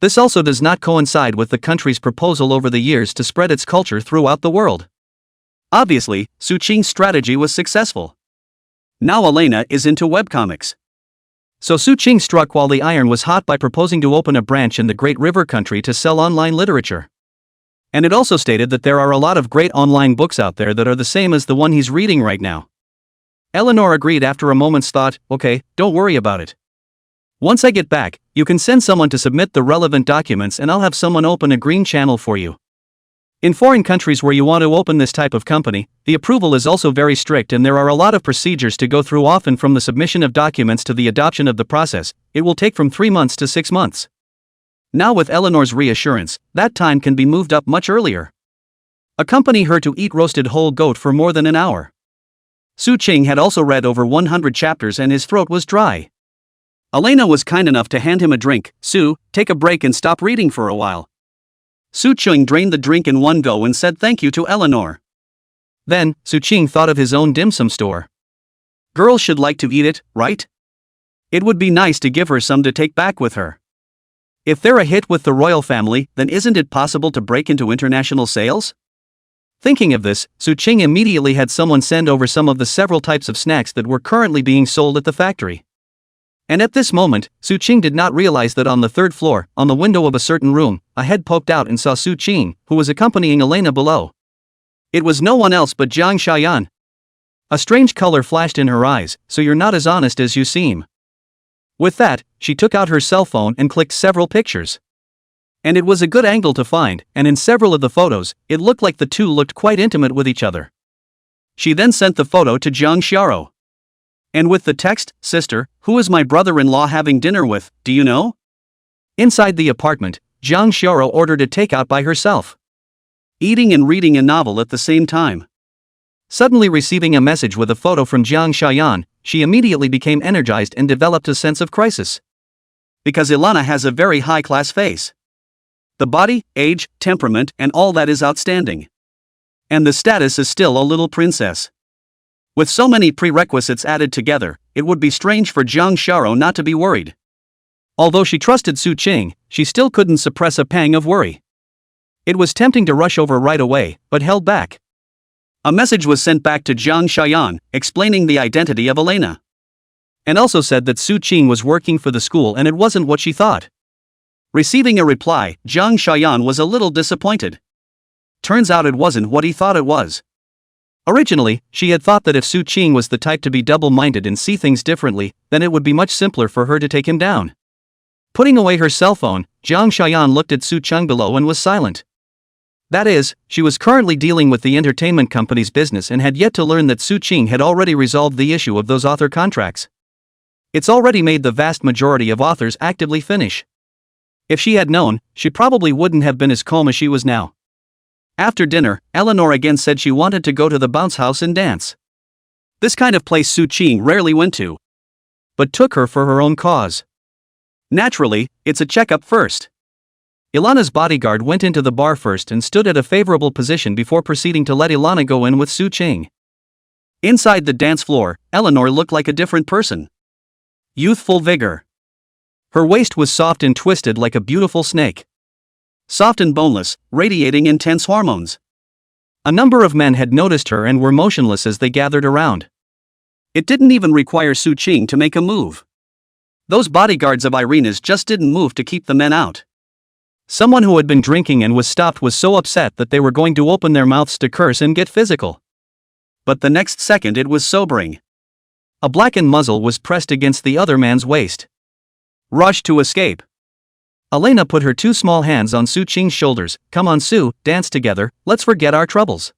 This also does not coincide with the country's proposal over the years to spread its culture throughout the world. Obviously, Su Qing's strategy was successful. Now Elena is into webcomics. So Su Qing struck while the iron was hot by proposing to open a branch in the Great River country to sell online literature. And it also stated that there are a lot of great online books out there that are the same as the one he's reading right now. Eleanor agreed after a moment's thought, "Okay, don't worry about it. Once I get back, you can send someone to submit the relevant documents and I'll have someone open a green channel for you." In foreign countries where you want to open this type of company, the approval is also very strict and there are a lot of procedures to go through. Often from the submission of documents to the adoption of the process, it will take from 3 months to 6 months. Now with Eleanor's reassurance, that time can be moved up much earlier. Accompany her to eat roasted whole goat for more than an hour. Su Qing had also read over 100 chapters and his throat was dry. Elena was kind enough to hand him a drink. "Su, take a break and stop reading for a while." Su Qing drained the drink in one go and said thank you to Eleanor. Then, Su Qing thought of his own dim sum store. Girls should like to eat it, right? It would be nice to give her some to take back with her. If they're a hit with the royal family, then isn't it possible to break into international sales? Thinking of this, Su Qing immediately had someone send over some of the several types of snacks that were currently being sold at the factory. And at this moment, Su Qing did not realize that on the third floor, on the window of a certain room, a head poked out and saw Su Qing, who was accompanying Elena below. It was no one else but Jang Xiaoyan. A strange color flashed in her eyes, "So you're not as honest as you seem." With that, she took out her cell phone and clicked several pictures. And it was a good angle to find, and in several of the photos, it looked like the two looked quite intimate with each other. She then sent the photo to Jang Xiao. And with the text, "Sister, who is my brother-in-law having dinner with, do you know?" Inside the apartment, Jang Xiao ordered a takeout by herself. Eating and reading a novel at the same time. Suddenly receiving a message with a photo from Jang Xiaoyan, she immediately became energized and developed a sense of crisis. Because Ilana has a very high-class face. The body, age, temperament, and all that is outstanding. And the status is still a little princess. With so many prerequisites added together, it would be strange for Jang Xiao not to be worried. Although she trusted Su Qing, she still couldn't suppress a pang of worry. It was tempting to rush over right away, but held back. A message was sent back to Jang Xiaoyan, explaining the identity of Elena. And also said that Su Qing was working for the school and it wasn't what she thought. Receiving a reply, Jang Xiaoyan was a little disappointed. Turns out it wasn't what he thought it was. Originally, she had thought that if Su Qing was the type to be double-minded and see things differently, then it would be much simpler for her to take him down. Putting away her cell phone, Jang Xiaoyan looked at Su Qing below and was silent. That is, she was currently dealing with the entertainment company's business and had yet to learn that Su Qing had already resolved the issue of those author contracts. It's already made the vast majority of authors actively finish. If she had known, she probably wouldn't have been as calm as she was now. After dinner, Eleanor again said she wanted to go to the bounce house and dance. This kind of place Su Qing rarely went to, but took her for her own cause. Naturally, it's a checkup first. Ilana's bodyguard went into the bar first and stood at a favorable position before proceeding to let Ilana go in with Su Qing. Inside the dance floor, Eleanor looked like a different person. Youthful vigor. Her waist was soft and twisted like a beautiful snake. Soft and boneless, radiating intense hormones. A number of men had noticed her and were motionless as they gathered around. It didn't even require Su Qing to make a move. Those bodyguards of Irina's just didn't move to keep the men out. Someone who had been drinking and was stopped was so upset that they were going to open their mouths to curse and get physical. But the next second it was sobering. A blackened muzzle was pressed against the other man's waist. Rush to escape. Elena put her two small hands on Su Qing's shoulders. Come on Su, dance together, let's forget our troubles.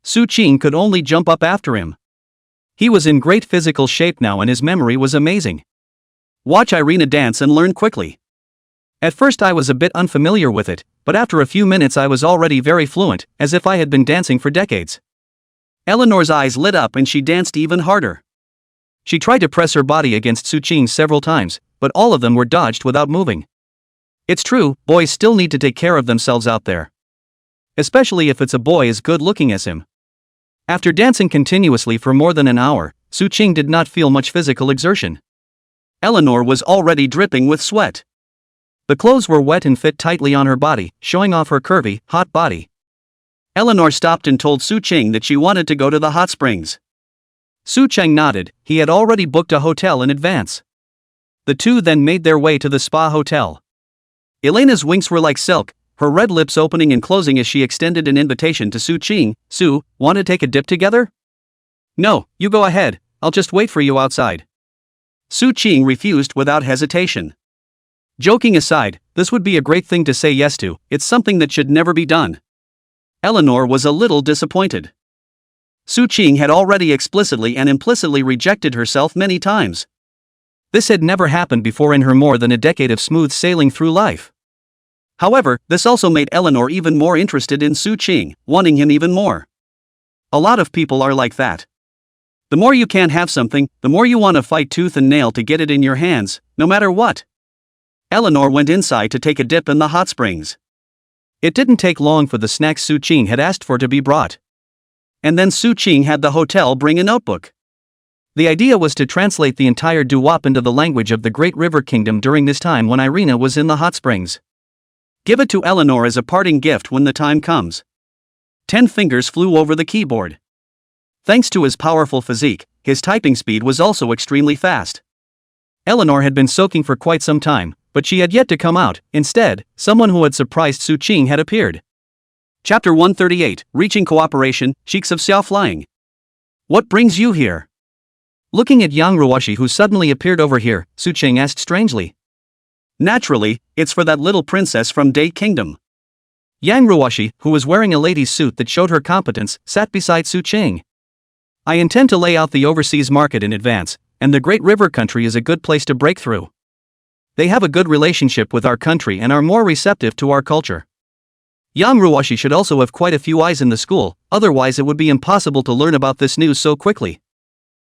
Su Qing could only jump up after him. He was in great physical shape now and his memory was amazing. Watch Irina dance and learn quickly. At first I was a bit unfamiliar with it, but after a few minutes I was already very fluent, as if I had been dancing for decades. Eleanor's eyes lit up and she danced even harder. She tried to press her body against Su Qing several times, but all of them were dodged without moving. It's true, boys still need to take care of themselves out there. Especially if it's a boy as good looking as him. After dancing continuously for more than an hour, Su Qing did not feel much physical exertion. Eleanor was already dripping with sweat. The clothes were wet and fit tightly on her body, showing off her curvy, hot body. Eleanor stopped and told Su Qing that she wanted to go to the hot springs. Su Qing nodded, he had already booked a hotel in advance. The two then made their way to the spa hotel. Elena's winks were like silk, her red lips opening and closing as she extended an invitation to Su Qing. Su, want to take a dip together? No, you go ahead, I'll just wait for you outside. Su Qing refused without hesitation. Joking aside, this would be a great thing to say yes to, it's something that should never be done. Eleanor was a little disappointed. Su Qing had already explicitly and implicitly rejected herself many times. This had never happened before in her more than a decade of smooth sailing through life. However, this also made Eleanor even more interested in Su Qing, wanting him even more. A lot of people are like that. The more you can't have something, the more you want to fight tooth and nail to get it in your hands, no matter what. Eleanor went inside to take a dip in the hot springs. It didn't take long for the snacks Su Qing had asked for to be brought. And then Su Qing had the hotel bring a notebook. The idea was to translate the entire doo-wop into the language of the Great River Kingdom during this time when Irina was in the hot springs. Give it to Eleanor as a parting gift when the time comes. 10 fingers flew over the keyboard. Thanks to his powerful physique, his typing speed was also extremely fast. Eleanor had been soaking for quite some time, but she had yet to come out. Instead, someone who had surprised Su Qing had appeared. Chapter 138, Reaching Cooperation, Sheiks of Xiao Flying. What brings you here? Looking at Yang Ruoshi who suddenly appeared over here, Su Qing asked strangely. Naturally, it's for that little princess from Date Kingdom. Yang Ruoshi, who was wearing a lady's suit that showed her competence, sat beside Su Qing. I intend to lay out the overseas market in advance, and the Great River country is a good place to break through. They have a good relationship with our country and are more receptive to our culture. Yang Ruoshi should also have quite a few eyes in the school, otherwise it would be impossible to learn about this news so quickly.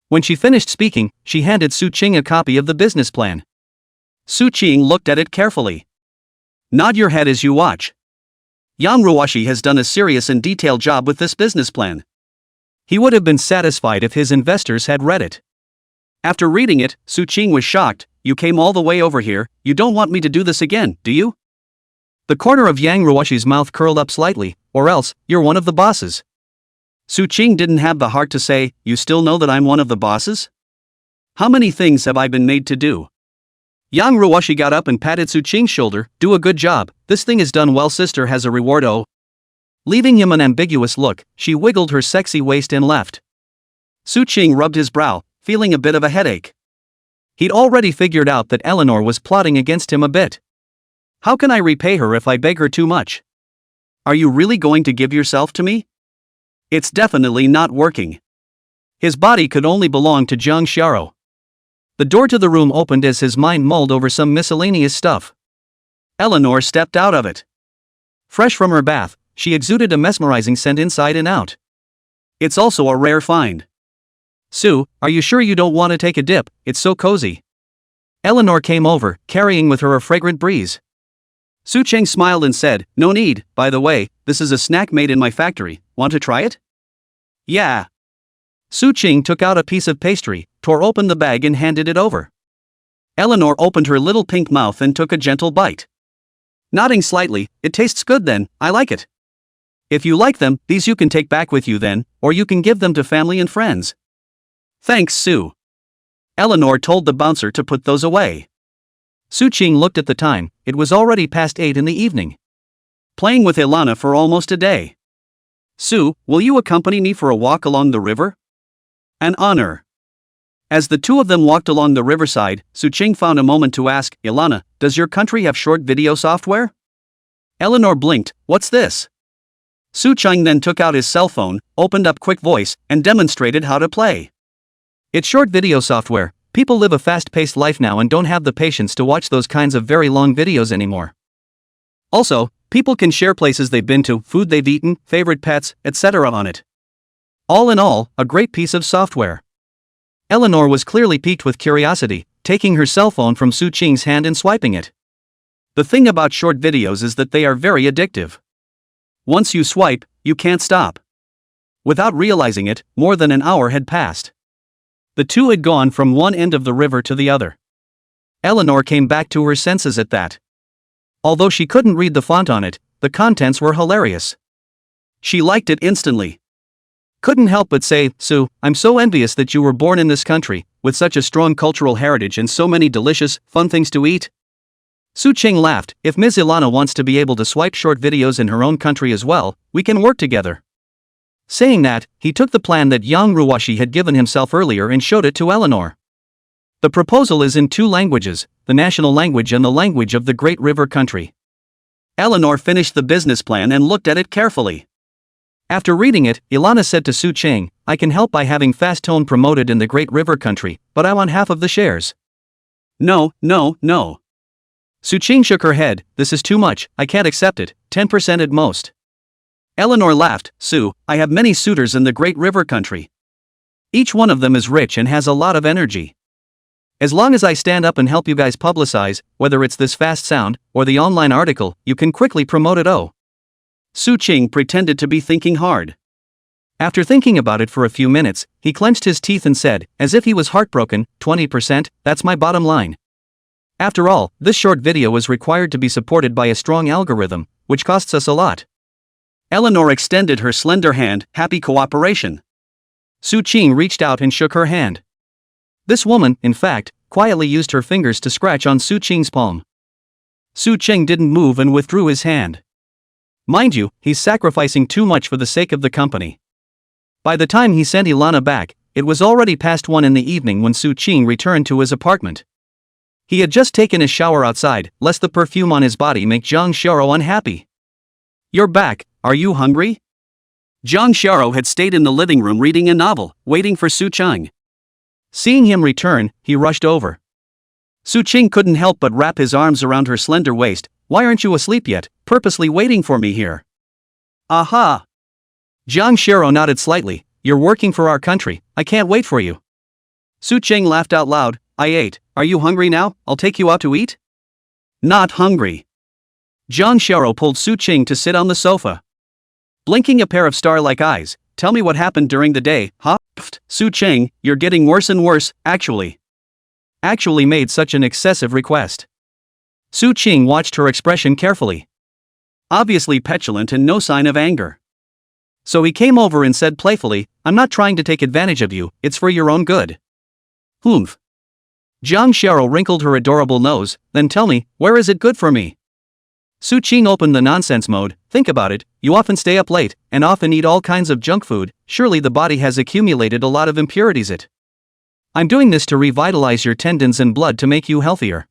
When she finished speaking, she handed Su Qing a copy of the business plan. Su Qing looked at it carefully. Nod your head as you watch. Yang Ruoshi has done a serious and detailed job with this business plan. He would have been satisfied if his investors had read it. After reading it, Su Qing was shocked. You came all the way over here, you don't want me to do this again, do you? The corner of Yang Ruoshi's mouth curled up slightly, or else, you're one of the bosses. Su Qing didn't have the heart to say, you still know that I'm one of the bosses? How many things have I been made to do? Yang Ruoshi got up and patted Su Qing's shoulder, do a good job, this thing is done well, sister has a reward, oh. Leaving him an ambiguous look, she wiggled her sexy waist and left. Su Qing rubbed his brow, feeling a bit of a headache. He'd already figured out that Eleanor was plotting against him a bit. How can I repay her if I beg her too much? Are you really going to give yourself to me? It's definitely not working. His body could only belong to Jang Shara. The door to the room opened as his mind mulled over some miscellaneous stuff. Eleanor stepped out of it. Fresh from her bath, she exuded a mesmerizing scent inside and out. It's also a rare find. Sue, are you sure you don't want to take a dip? It's so cozy. Eleanor came over, carrying with her a fragrant breeze. Su Cheng smiled and said, no need, by the way, this is a snack made in my factory, want to try it? Yeah. Su Cheng took out a piece of pastry, tore open the bag and handed it over. Eleanor opened her little pink mouth and took a gentle bite. Nodding slightly, it tastes good then, I like it. If you like them, these you can take back with you then, or you can give them to family and friends. Thanks, Sue. Eleanor told the bouncer to put those away. Su Cheng looked at the time, it was already past 8 in the evening. Playing with Ilana for almost a day. Sue, will you accompany me for a walk along the river? An honor. As the two of them walked along the riverside, Su Cheng found a moment to ask, Ilana, does your country have short video software? Eleanor blinked, what's this? Su Cheng then took out his cell phone, opened up Quick Voice, and demonstrated how to play. It's short video software. People live a fast-paced life now and don't have the patience to watch those kinds of very long videos anymore. Also, people can share places they've been to, food they've eaten, favorite pets, etc. on it. All in all, a great piece of software. Eleanor was clearly piqued with curiosity, taking her cell phone from Su Cheng's hand and swiping it. The thing about short videos is that they are very addictive. Once you swipe, you can't stop. Without realizing it, more than an hour had passed. The two had gone from one end of the river to the other. Eleanor came back to her senses at that. Although she couldn't read the font on it, the contents were hilarious. She liked it instantly. Couldn't help but say, Sue, I'm so envious that you were born in this country, with such a strong cultural heritage and so many delicious, fun things to eat. Su Cheng laughed, if Ms. Ilana wants to be able to swipe short videos in her own country as well, we can work together. Saying that, he took the plan that Yang Ruwashi had given himself earlier and showed it to Eleanor. The proposal is in 2 languages, the national language and the language of the Great River country. Eleanor finished the business plan and looked at it carefully. After reading it, Ilana said to Su Cheng, I can help by having Fast Tone promoted in the Great River country, but I want half of the shares. No. Su Cheng shook her head, this is too much, I can't accept it, 10% at most. Eleanor laughed, Sue, I have many suitors in the Great River country. Each one of them is rich and has a lot of energy. As long as I stand up and help you guys publicize, whether it's this fast sound, or the online article, you can quickly promote it. Su Cheng pretended to be thinking hard. After thinking about it for a few minutes, he clenched his teeth and said, as if he was heartbroken, 20%, that's my bottom line. After all, this short video is required to be supported by a strong algorithm, which costs us a lot. Eleanor extended her slender hand, happy cooperation. Su Cheng reached out and shook her hand. This woman, in fact, quietly used her fingers to scratch on Su Cheng's palm. Su Cheng didn't move and withdrew his hand. Mind you, he's sacrificing too much for the sake of the company. By the time he sent Ilana back, it was already past 1 in the evening when Su Cheng returned to his apartment. He had just taken a shower outside, lest the perfume on his body make Jang Shara unhappy. You're back, are you hungry? Jang Shara had stayed in the living room reading a novel, waiting for Su Cheng. Seeing him return, he rushed over. Su Cheng couldn't help but wrap his arms around her slender waist. Why aren't you asleep yet, purposely waiting for me here? Aha! Jang Shara nodded slightly, you're working for our country, I can't wait for you. Su Cheng laughed out loud, I ate, are you hungry now, I'll take you out to eat? Not hungry. Jang Shara pulled Su Cheng to sit on the sofa. Blinking a pair of star-like eyes, tell me what happened during the day, huh? Pfft, Su Cheng, you're getting worse and worse, actually. Actually made such an excessive request. Su Cheng watched her expression carefully. Obviously petulant and no sign of anger. So he came over and said playfully, I'm not trying to take advantage of you, it's for your own good. Humph. Jang Shara wrinkled her adorable nose, then tell me, where is it good for me? Su Cheng opened the nonsense mode, think about it, you often stay up late, and often eat all kinds of junk food, surely the body has accumulated a lot of impurities I'm doing this to revitalize your tendons and blood to make you healthier.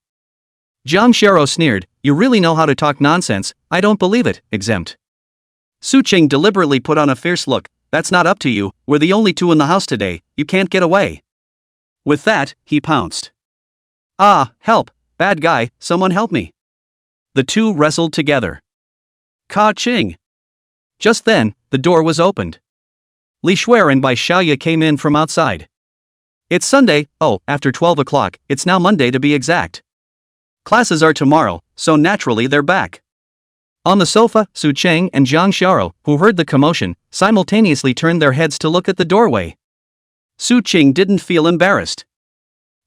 Jang Shara sneered, you really know how to talk nonsense, I don't believe it, exempt. Su Ching deliberately put on a fierce look. That's not up to you, we're the only two in the house today, you can't get away. With that, he pounced. Ah, help, bad guy, someone help me. The two wrestled together. Ka-ching! Just then, the door was opened. Li Shuer and Bai Xiaoya came in from outside. It's Sunday, after 12 o'clock, it's now Monday to be exact. Classes are tomorrow, so naturally they're back. On the sofa, Su Cheng and Zhang Xiao, who heard the commotion, simultaneously turned their heads to look at the doorway. Su Ching didn't feel embarrassed.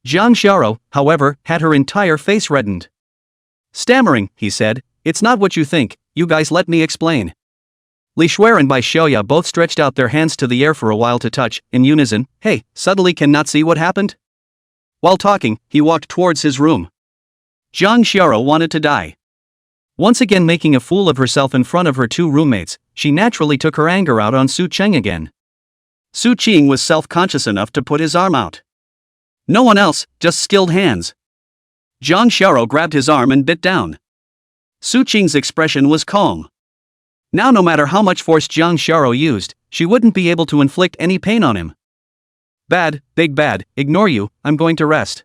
Zhang Xiao, however, had her entire face reddened. Stammering, he said, "It's not what you think, you guys let me explain." Li Shuer and Bai Xiaoya both stretched out their hands to the air for a while to touch, in unison. Hey, suddenly cannot see what happened? While talking, he walked towards his room. Zhang Xiao wanted to die. Once again making a fool of herself in front of her two roommates, she naturally took her anger out on Su Cheng again. Su Ching was self-conscious enough to put his arm out. No one else, just skilled hands. Zhang Xiao grabbed his arm and bit down. Su Ching's expression was calm. Now no matter how much force Zhang Xiao used, she wouldn't be able to inflict any pain on him. Bad, big bad, ignore you, I'm going to rest.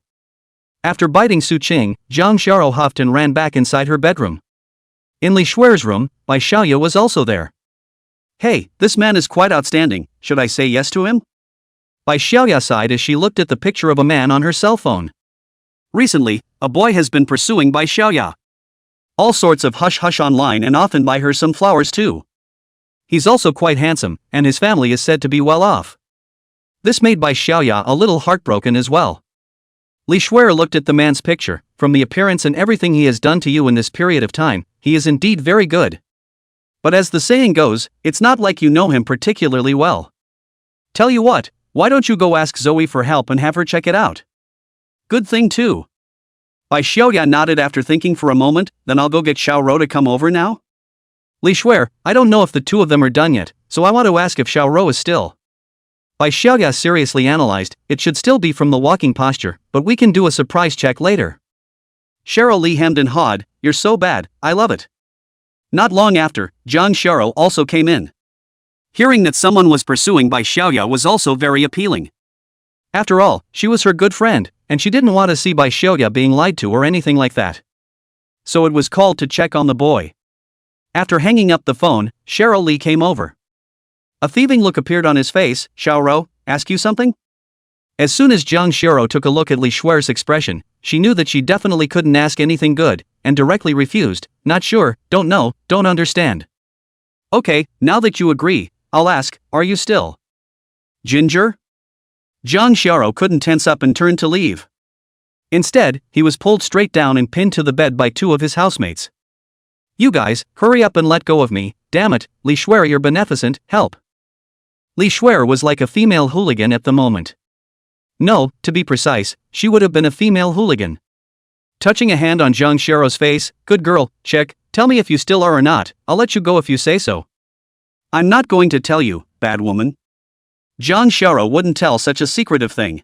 After biting Su Ching, Zhang Xiao huffed and ran back inside her bedroom. In Li Shuer's room, Bai Xiaoya was also there. Hey, this man is quite outstanding, should I say yes to him? Bai Xiaoya sighed as she looked at the picture of a man on her cell phone. Recently, a boy has been pursuing Bai Xiaoya. All sorts of hush-hush online and often buy her some flowers too. He's also quite handsome, and his family is said to be well off. This made Bai Xiaoya a little heartbroken as well. Li Shuer looked at the man's picture. From the appearance and everything he has done to you in this period of time, he is indeed very good. But as the saying goes, it's not like you know him particularly well. Tell you what, why don't you go ask Zoe for help and have her check it out? Good thing too. Bai Xiaoya nodded after thinking for a moment. Then I'll go get Xiaoro to come over now? Li Shuer, I don't know if the two of them are done yet, so I want to ask if Xiaoro is still. Bai Xiaoya seriously analyzed, it should still be from the walking posture, but we can do a surprise check later. Cheryl Li hemmed and hawed, you're so bad, I love it. Not long after, Zhang Xiao also came in. Hearing that someone was pursuing Bai Xiaoya was also very appealing. After all, she was her good friend, and she didn't want to see Bai Xiaoya being lied to or anything like that. So it was called to check on the boy. After hanging up the phone, Cheryl Li came over. A thieving look appeared on his face. Xiaoro, ask you something? As soon as Zhang Xiao took a look at Li Shuer's expression, she knew that she definitely couldn't ask anything good, and directly refused. Not sure, don't know, don't understand. Okay, now that you agree, I'll ask, are you still Ginger? Zhang Xiao couldn't tense up and turn to leave. Instead, he was pulled straight down and pinned to the bed by two of his housemates. You guys, hurry up and let go of me, damn it, Li Shuer, you're beneficent, help. Li Shuer was like a female hooligan at the moment. No, to be precise, she would have been a female hooligan. Touching a hand on Zhang Xiao's face, good girl, check, tell me if you still are or not, I'll let you go if you say so. I'm not going to tell you, bad woman. Zhang Xiao wouldn't tell such a secretive thing.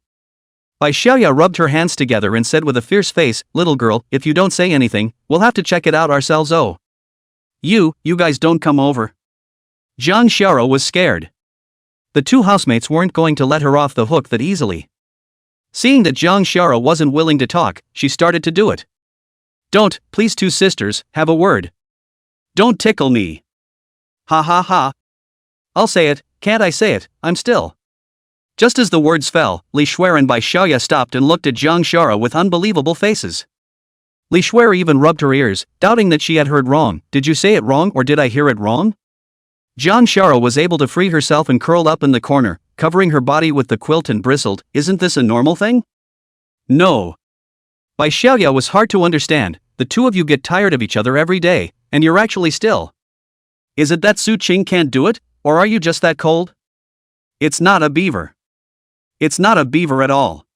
Bai Xiaoya rubbed her hands together and said with a fierce face, little girl, if you don't say anything, we'll have to check it out ourselves. Oh. You guys don't come over. Zhang Xiao was scared. The two housemates weren't going to let her off the hook that easily. Seeing that Zhang Xiao wasn't willing to talk, she started to do it. Don't, please two sisters, have a word. Don't tickle me. Ha ha ha. I'll say it, can't I say it, I'm still. Just as the words fell, Li Shuer and Bai Xiaoya stopped and looked at Zhang Xiao with unbelievable faces. Li Shuer even rubbed her ears, doubting that she had heard wrong. Did you say it wrong or did I hear it wrong? Zhang Xiao was able to free herself and curled up in the corner, covering her body with the quilt and bristled. Isn't this a normal thing? No. Bai Xiaoya was hard to understand. The two of you get tired of each other every day, and you're actually still. Is it that Su Ching can't do it, or are you just that cold? It's not a beaver. It's not a beaver at all.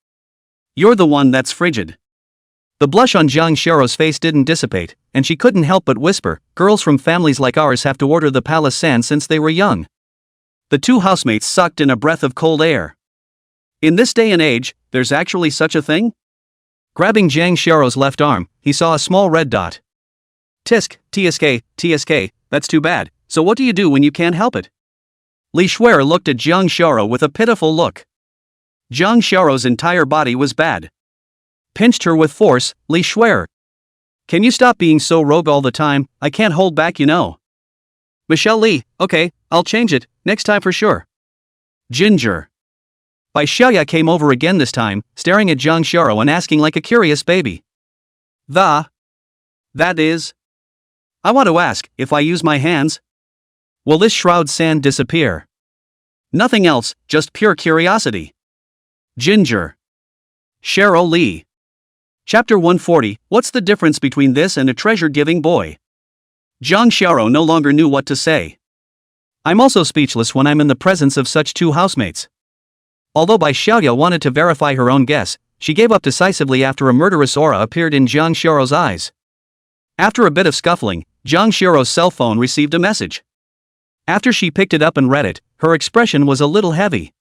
You're the one that's frigid. The blush on Zhang Xiao's face didn't dissipate, and she couldn't help but whisper, girls from families like ours have to order the palace sand since they were young. The two housemates sucked in a breath of cold air. In this day and age, there's actually such a thing? Grabbing Zhang Xiao's left arm, he saw a small red dot. Tisk, TSK, that's too bad, So what do you do when you can't help it? Li Shuer looked at Jang Shara with a pitiful look. Jang Shara's entire body was bad. Pinched her with force, Li Shuer. Can you stop being so rogue all the time? I can't hold back, you know. Michelle Lee, okay, I'll change it, next time for sure. Ginger. Bai Xiaoya came over again this time, staring at Jang Shara and asking like a curious baby. That is? I want to ask, if I use my hands, will this shroud sand disappear? Nothing else, just pure curiosity. Ginger. Cheryl Lee. Chapter 140, what's the difference between this and a treasure-giving boy? Zhang Xiao no longer knew what to say. I'm also speechless when I'm in the presence of such two housemates. Although Bai Xiaoya wanted to verify her own guess, she gave up decisively after a murderous aura appeared in Zhang Xiao's eyes. After a bit of scuffling, Zhang Xiao's cell phone received a message. After she picked it up and read it, her expression was a little heavy.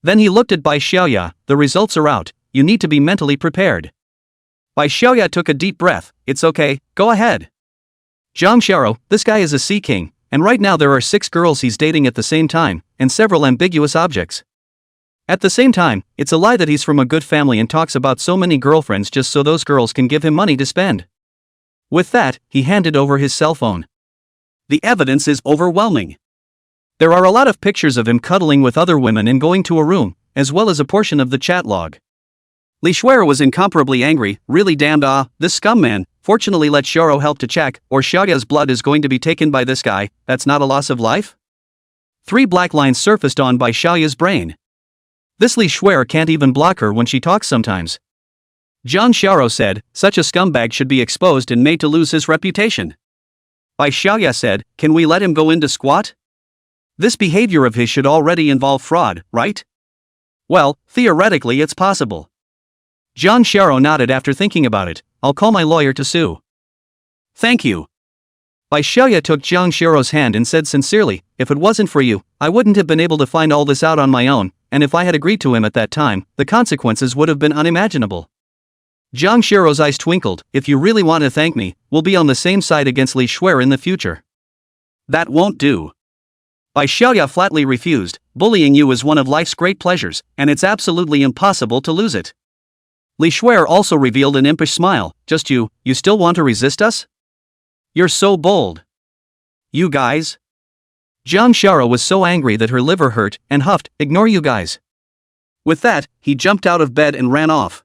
Then he looked at Bai Xiaoya, the results are out, you need to be mentally prepared. Bai Xiaoya took a deep breath, it's okay, go ahead. Zhang Xiao, this guy is a sea king, and right now there are 6 girls he's dating at the same time, and several ambiguous objects. At the same time, it's a lie that he's from a good family and talks about so many girlfriends just so those girls can give him money to spend. With that, he handed over his cell phone. The evidence is overwhelming. There are a lot of pictures of him cuddling with other women and going to a room, as well as a portion of the chat log. Li Shuer was incomparably angry, really damned this scum man, fortunately let Sharo help to check, or Xiaoya's blood is going to be taken by this guy, that's not a loss of life? 3 black lines surfaced on Bai Xiaoya's brain. This Li Shuer can't even block her when she talks sometimes. Zhang Xiao said, such a scumbag should be exposed and made to lose his reputation. Bai Xiaoya said, can we let him go into squat? This behavior of his should already involve fraud, right? Well, theoretically it's possible. Zhang Xiao nodded after thinking about it, I'll call my lawyer to sue. Thank you. Bai Xiaoya took Zhang Xiao's hand and said sincerely, if it wasn't for you, I wouldn't have been able to find all this out on my own, and if I had agreed to him at that time, the consequences would have been unimaginable. Zhang Xiao's eyes twinkled, if you really want to thank me, we'll be on the same side against Li Shuer in the future. That won't do. Bai Xiaoya flatly refused, bullying you is one of life's great pleasures, and it's absolutely impossible to lose it. Li Shuer also revealed an impish smile, just you still want to resist us? You're so bold. You guys? Zhang Xiao was so angry that her liver hurt, and huffed, ignore you guys. With that, he jumped out of bed and ran off.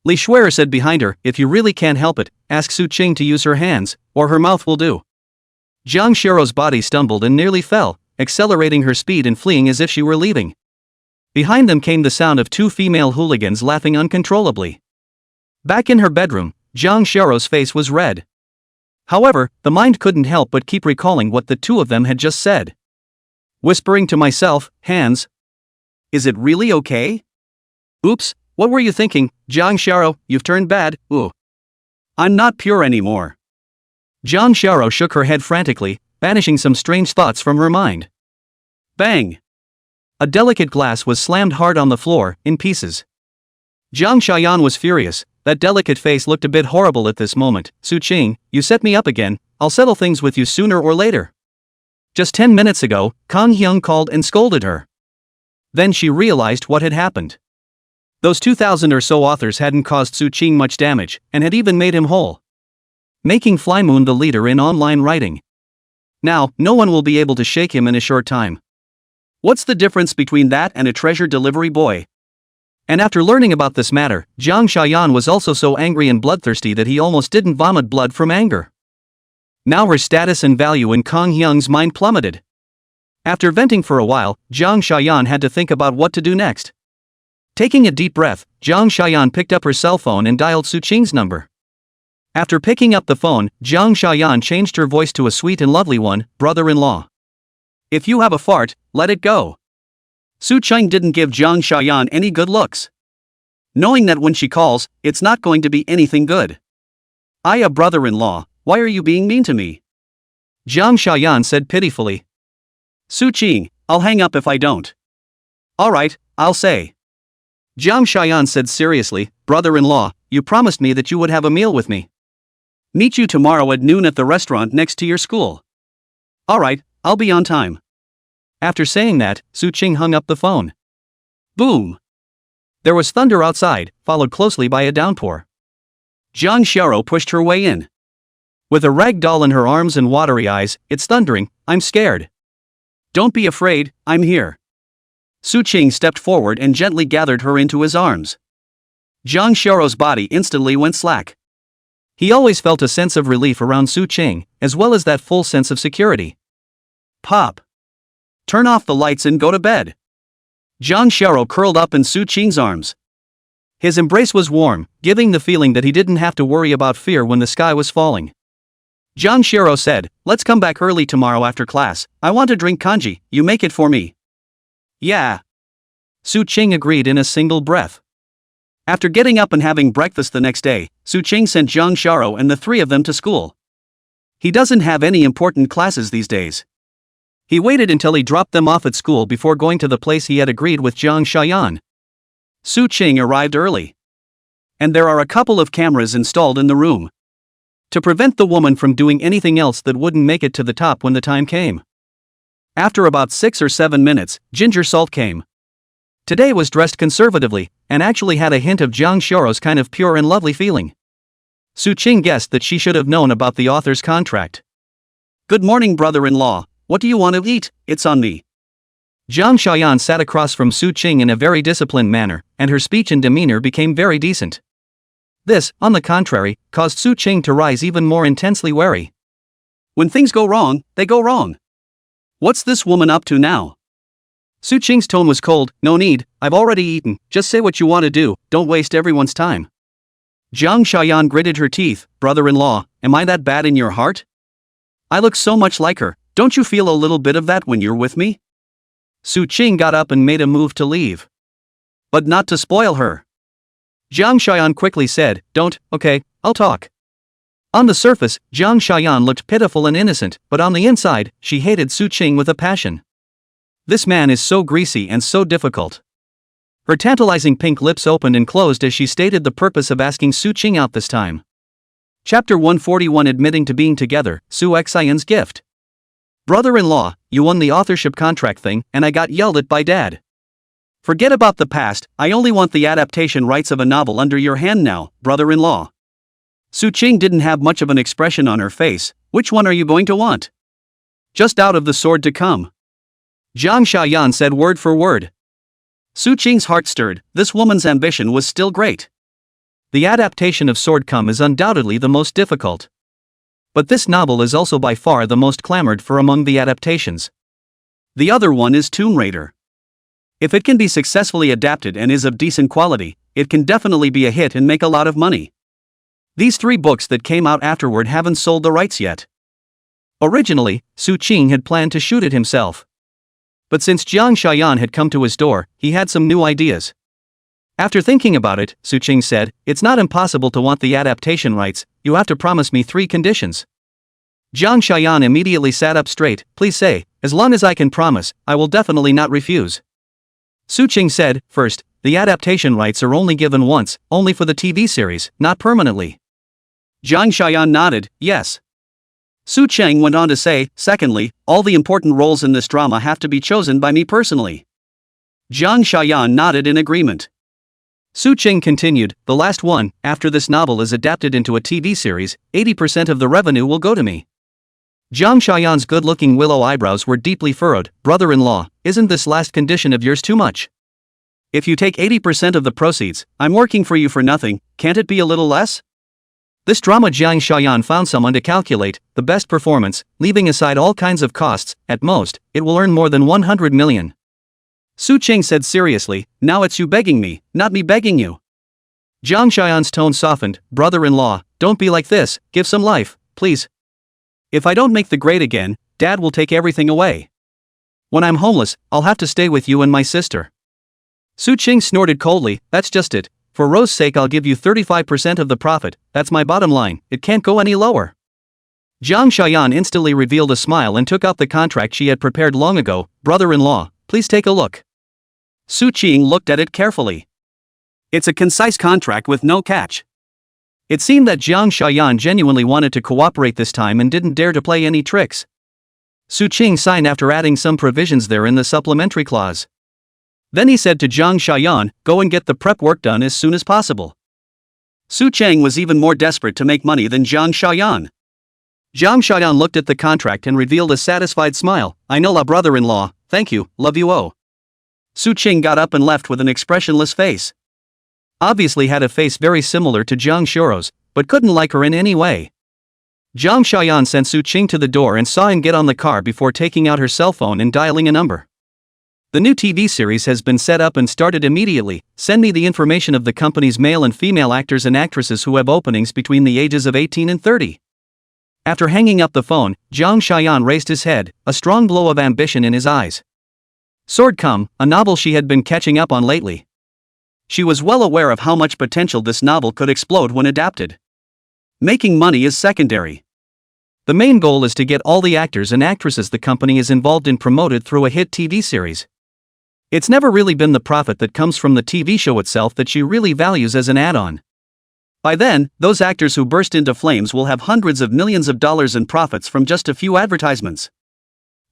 Li Shuer said behind her, if you really can't help it, ask Su Qing to use her hands, or her mouth will do. Zhang Xiao's body stumbled and nearly fell, accelerating her speed and fleeing as if she were leaving. Behind them came the sound of 2 female hooligans laughing uncontrollably. Back in her bedroom, Zhang Xiao's face was red. However, the mind couldn't help but keep recalling what the 2 of them had just said. Whispering to myself, hands. Is it really okay? Oops, what were you thinking, Zhang Xiao, you've turned bad, ooh. I'm not pure anymore. Zhang Xiao shook her head frantically, banishing some strange thoughts from her mind. Bang! A delicate glass was slammed hard on the floor, in pieces. Zhang Xiaoyan was furious, that delicate face looked a bit horrible at this moment. Su Qing, you set me up again, I'll settle things with you sooner or later. Just 10 minutes ago, Kang Hyung called and scolded her. Then she realized what had happened. Those 2,000 or so authors hadn't caused Su Qing much damage, and had even made him whole. Making Flymoon the leader in online writing. Now, no one will be able to shake him in a short time. What's the difference between that and a treasure delivery boy? And after learning about this matter, Zhang Xiaoyan was also so angry and bloodthirsty that he almost didn't vomit blood from anger. Now her status and value in Kang Hyung's mind plummeted. After venting for a while, Zhang Xiaoyan had to think about what to do next. Taking a deep breath, Zhang Xiaoyan picked up her cell phone and dialed Su Qing's number. After picking up the phone, Zhang Xiaoyan changed her voice to a sweet and lovely one, brother-in-law. If you have a fart, let it go. Su Qing didn't give Zhang Xiaoyan any good looks. Knowing that when she calls, it's not going to be anything good. A brother-in-law, why are you being mean to me? Zhang Xiaoyan said pitifully. Su Qing, I'll hang up if I don't. Alright, I'll say. Zhang Xiaoyan said seriously, brother-in-law, you promised me that you would have a meal with me. Meet you tomorrow at noon at the restaurant next to your school. Alright, I'll be on time. After saying that, Su Qing hung up the phone. Boom! There was thunder outside, followed closely by a downpour. Jang Xiao pushed her way in. With a rag doll in her arms and watery eyes, "It's thundering, I'm scared." "Don't be afraid, I'm here." Su Qing stepped forward and gently gathered her into his arms. Jang Xiao's body instantly went slack. He always felt a sense of relief around Su Qing, as well as that full sense of security. "Pop. Turn off the lights and go to bed." Jang Xiao curled up in Su Qing's arms. His embrace was warm, giving the feeling that he didn't have to worry about fear when the sky was falling. Jang Xiao said, "Let's come back early tomorrow after class. I want to drink kanji, you make it for me." "Yeah." Su Qing agreed in a single breath. After getting up and having breakfast the next day, Su Qing sent Jang Xiao and the three of them to school. He doesn't have any important classes these days. He waited until he dropped them off at school before going to the place he had agreed with Jang Xiaoyan. Su Qing arrived early. And there are a couple of cameras installed in the room, to prevent the woman from doing anything else that wouldn't make it to the top when the time came. After about 6 or 7 minutes, Ginger Salt came. Today was dressed conservatively, and actually had a hint of Jang Xiao's kind of pure and lovely feeling. Su Qing guessed that she should have known about the author's contract. "Good morning, brother-in-law. What do you want to eat? It's on me." Jang Xiaoyan sat across from Su Qing in a very disciplined manner, and her speech and demeanor became very decent. This, on the contrary, caused Su Qing to rise even more intensely wary. When things go wrong, they go wrong. What's this woman up to now? Su Qing's tone was cold. "No need, I've already eaten, just say what you want to do, don't waste everyone's time." Jang Xiaoyan gritted her teeth. "Brother-in-law, am I that bad in your heart? I look so much like her, don't you feel a little bit of that when you're with me?" Su Qing got up and made a move to leave. "But not to spoil her." Jang Xiaoyan quickly said, "Don't, okay, I'll talk." On the surface, Jang Xiaoyan looked pitiful and innocent, but on the inside, she hated Su Qing with a passion. This man is so greasy and so difficult. Her tantalizing pink lips opened and closed as she stated the purpose of asking Su Qing out this time. Chapter 141, Admitting to Being Together, Su Xian's Gift. "Brother-in-law, you won the authorship contract thing, and I got yelled at by Dad. Forget about the past, I only want the adaptation rights of a novel under your hand now, brother-in-law." Su Qing didn't have much of an expression on her face. "Which one are you going to want?" "Just out of the sword to come." Jang Xiaoyan said word for word. Su Qing's heart stirred. This woman's ambition was still great. The adaptation of Sword Come is undoubtedly the most difficult. But this novel is also by far the most clamored for among the adaptations. The other one is Tomb Raider. If it can be successfully adapted and is of decent quality, it can definitely be a hit and make a lot of money. These 3 books that came out afterward haven't sold the rights yet. Originally, Su Qing had planned to shoot it himself. But since Jang Xiaoyan had come to his door, he had some new ideas. After thinking about it, Su Qing said, "It's not impossible to want the adaptation rights, you have to promise me 3 conditions." Jang Xiaoyan immediately sat up straight. "Please say, as long as I can promise, I will definitely not refuse." Su Qing said, "First, the adaptation rights are only given once, only for the TV series, not permanently." Jang Xiaoyan nodded, "Yes." Su Qing went on to say, "Secondly, all the important roles in this drama have to be chosen by me personally." Jang Xiaoyan nodded in agreement. Su Qing continued, "The last one, after this novel is adapted into a TV series, 80% of the revenue will go to me." Jang Xiaoyan's good-looking willow eyebrows were deeply furrowed. "Brother-in-law, isn't this last condition of yours too much? If you take 80% of the proceeds, I'm working for you for nothing, can't it be a little less?" This drama Jang Xiaoyan found someone to calculate the best performance, leaving aside all kinds of costs. At most, it will earn more than 100 million. Su Qing said seriously, "Now it's you begging me, not me begging you." Jang Xiaoyan's tone softened. "Brother-in-law, don't be like this, give some life, please. If I don't make the grade again, Dad will take everything away. When I'm homeless, I'll have to stay with you and my sister." Su Qing snorted coldly, "That's just it. For Rose's sake I'll give you 35% of the profit, that's my bottom line, it can't go any lower." Jang Xiaoyan instantly revealed a smile and took out the contract she had prepared long ago. "Brother-in-law, please take a look." Su Qing looked at it carefully. It's a concise contract with no catch. It seemed that Jang Xiaoyan genuinely wanted to cooperate this time and didn't dare to play any tricks. Su Qing signed after adding some provisions there in the supplementary clause. Then he said to Zhang Xiaoyan, go and get the prep work done as soon as possible. Su Cheng was even more desperate to make money than Zhang Xiaoyan. Zhang Xiaoyan looked at the contract and revealed a satisfied smile. I know la brother-in-law, thank you, love you oh. Su Qing got up and left with an expressionless face. Obviously had a face very similar to Zhang Xiao's, but couldn't like her in any way. Zhang Xiaoyan sent Su Qing to the door and saw him get on the car before taking out her cell phone and dialing a number. The new TV series has been set up and started immediately. Send me the information of the company's male and female actors and actresses who have openings between the ages of 18 and 30. After hanging up the phone, Zhang Xiaoyan raised his head, a strong glow of ambition in his eyes. Sword Come, a novel she had been catching up on lately. She was well aware of how much potential this novel could explode when adapted. Making money is secondary. The main goal is to get all the actors and actresses the company is involved in promoted through a hit TV series. It's never really been the profit that comes from the TV show itself that she really values as an add-on. By then, those actors who burst into flames will have hundreds of millions of dollars in profits from just a few advertisements.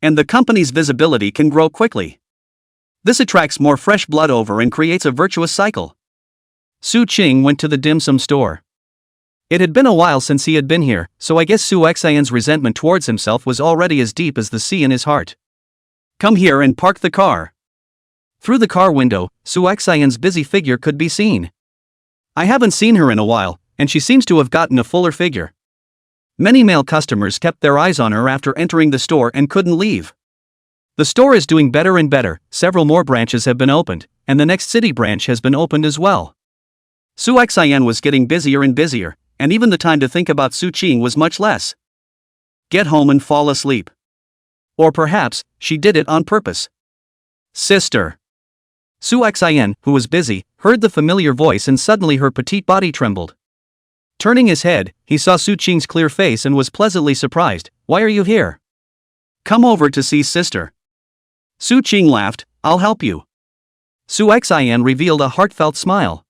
And the company's visibility can grow quickly. This attracts more fresh blood over and creates a virtuous cycle. Su Qing went to the dim sum store. It had been a while since he had been here, so I guess Su Xian's resentment towards himself was already as deep as the sea in his heart. Come here and park the car. Through the car window, Su Xian's busy figure could be seen. I haven't seen her in a while, and she seems to have gotten a fuller figure. Many male customers kept their eyes on her after entering the store and couldn't leave. The store is doing better and better, several more branches have been opened, and the next city branch has been opened as well. Su Xian was getting busier and busier, and even the time to think about Su Qing was much less. Get home and fall asleep. Or perhaps, she did it on purpose. Sister. Su Xian, who was busy, heard the familiar voice and suddenly her petite body trembled. Turning his head, he saw Su Qing's clear face and was pleasantly surprised. Why are you here? Come over to see sister. Su Qing laughed, I'll help you. Su Xian revealed a heartfelt smile.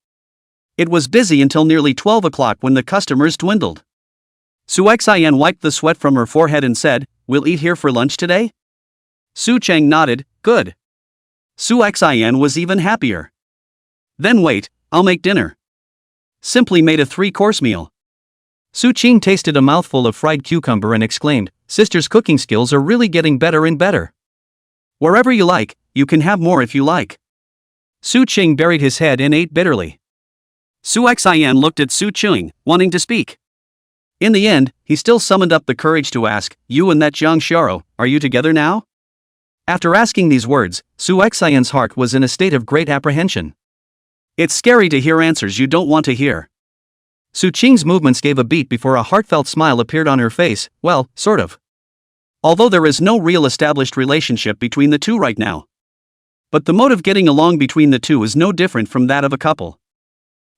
It was busy until nearly 12 o'clock when the customers dwindled. Su Xian wiped the sweat from her forehead and said, We'll eat here for lunch today? Su Cheng nodded, good. Su Xian was even happier. Then wait, I'll make dinner. Simply made a 3-course meal. Su Qing tasted a mouthful of fried cucumber and exclaimed, Sister's cooking skills are really getting better and better. Wherever you like, you can have more if you like. Su Qing buried his head and ate bitterly. Su Xian looked at Su Qing, wanting to speak. In the end, he still summoned up the courage to ask, You and that Zhang Xiao, are you together now? After asking these words, Su Xian's heart was in a state of great apprehension. It's scary to hear answers you don't want to hear. Su Qing's movements gave a beat before a heartfelt smile appeared on her face, well, sort of. Although there is no real established relationship between the two right now. But the mode of getting along between the two is no different from that of a couple.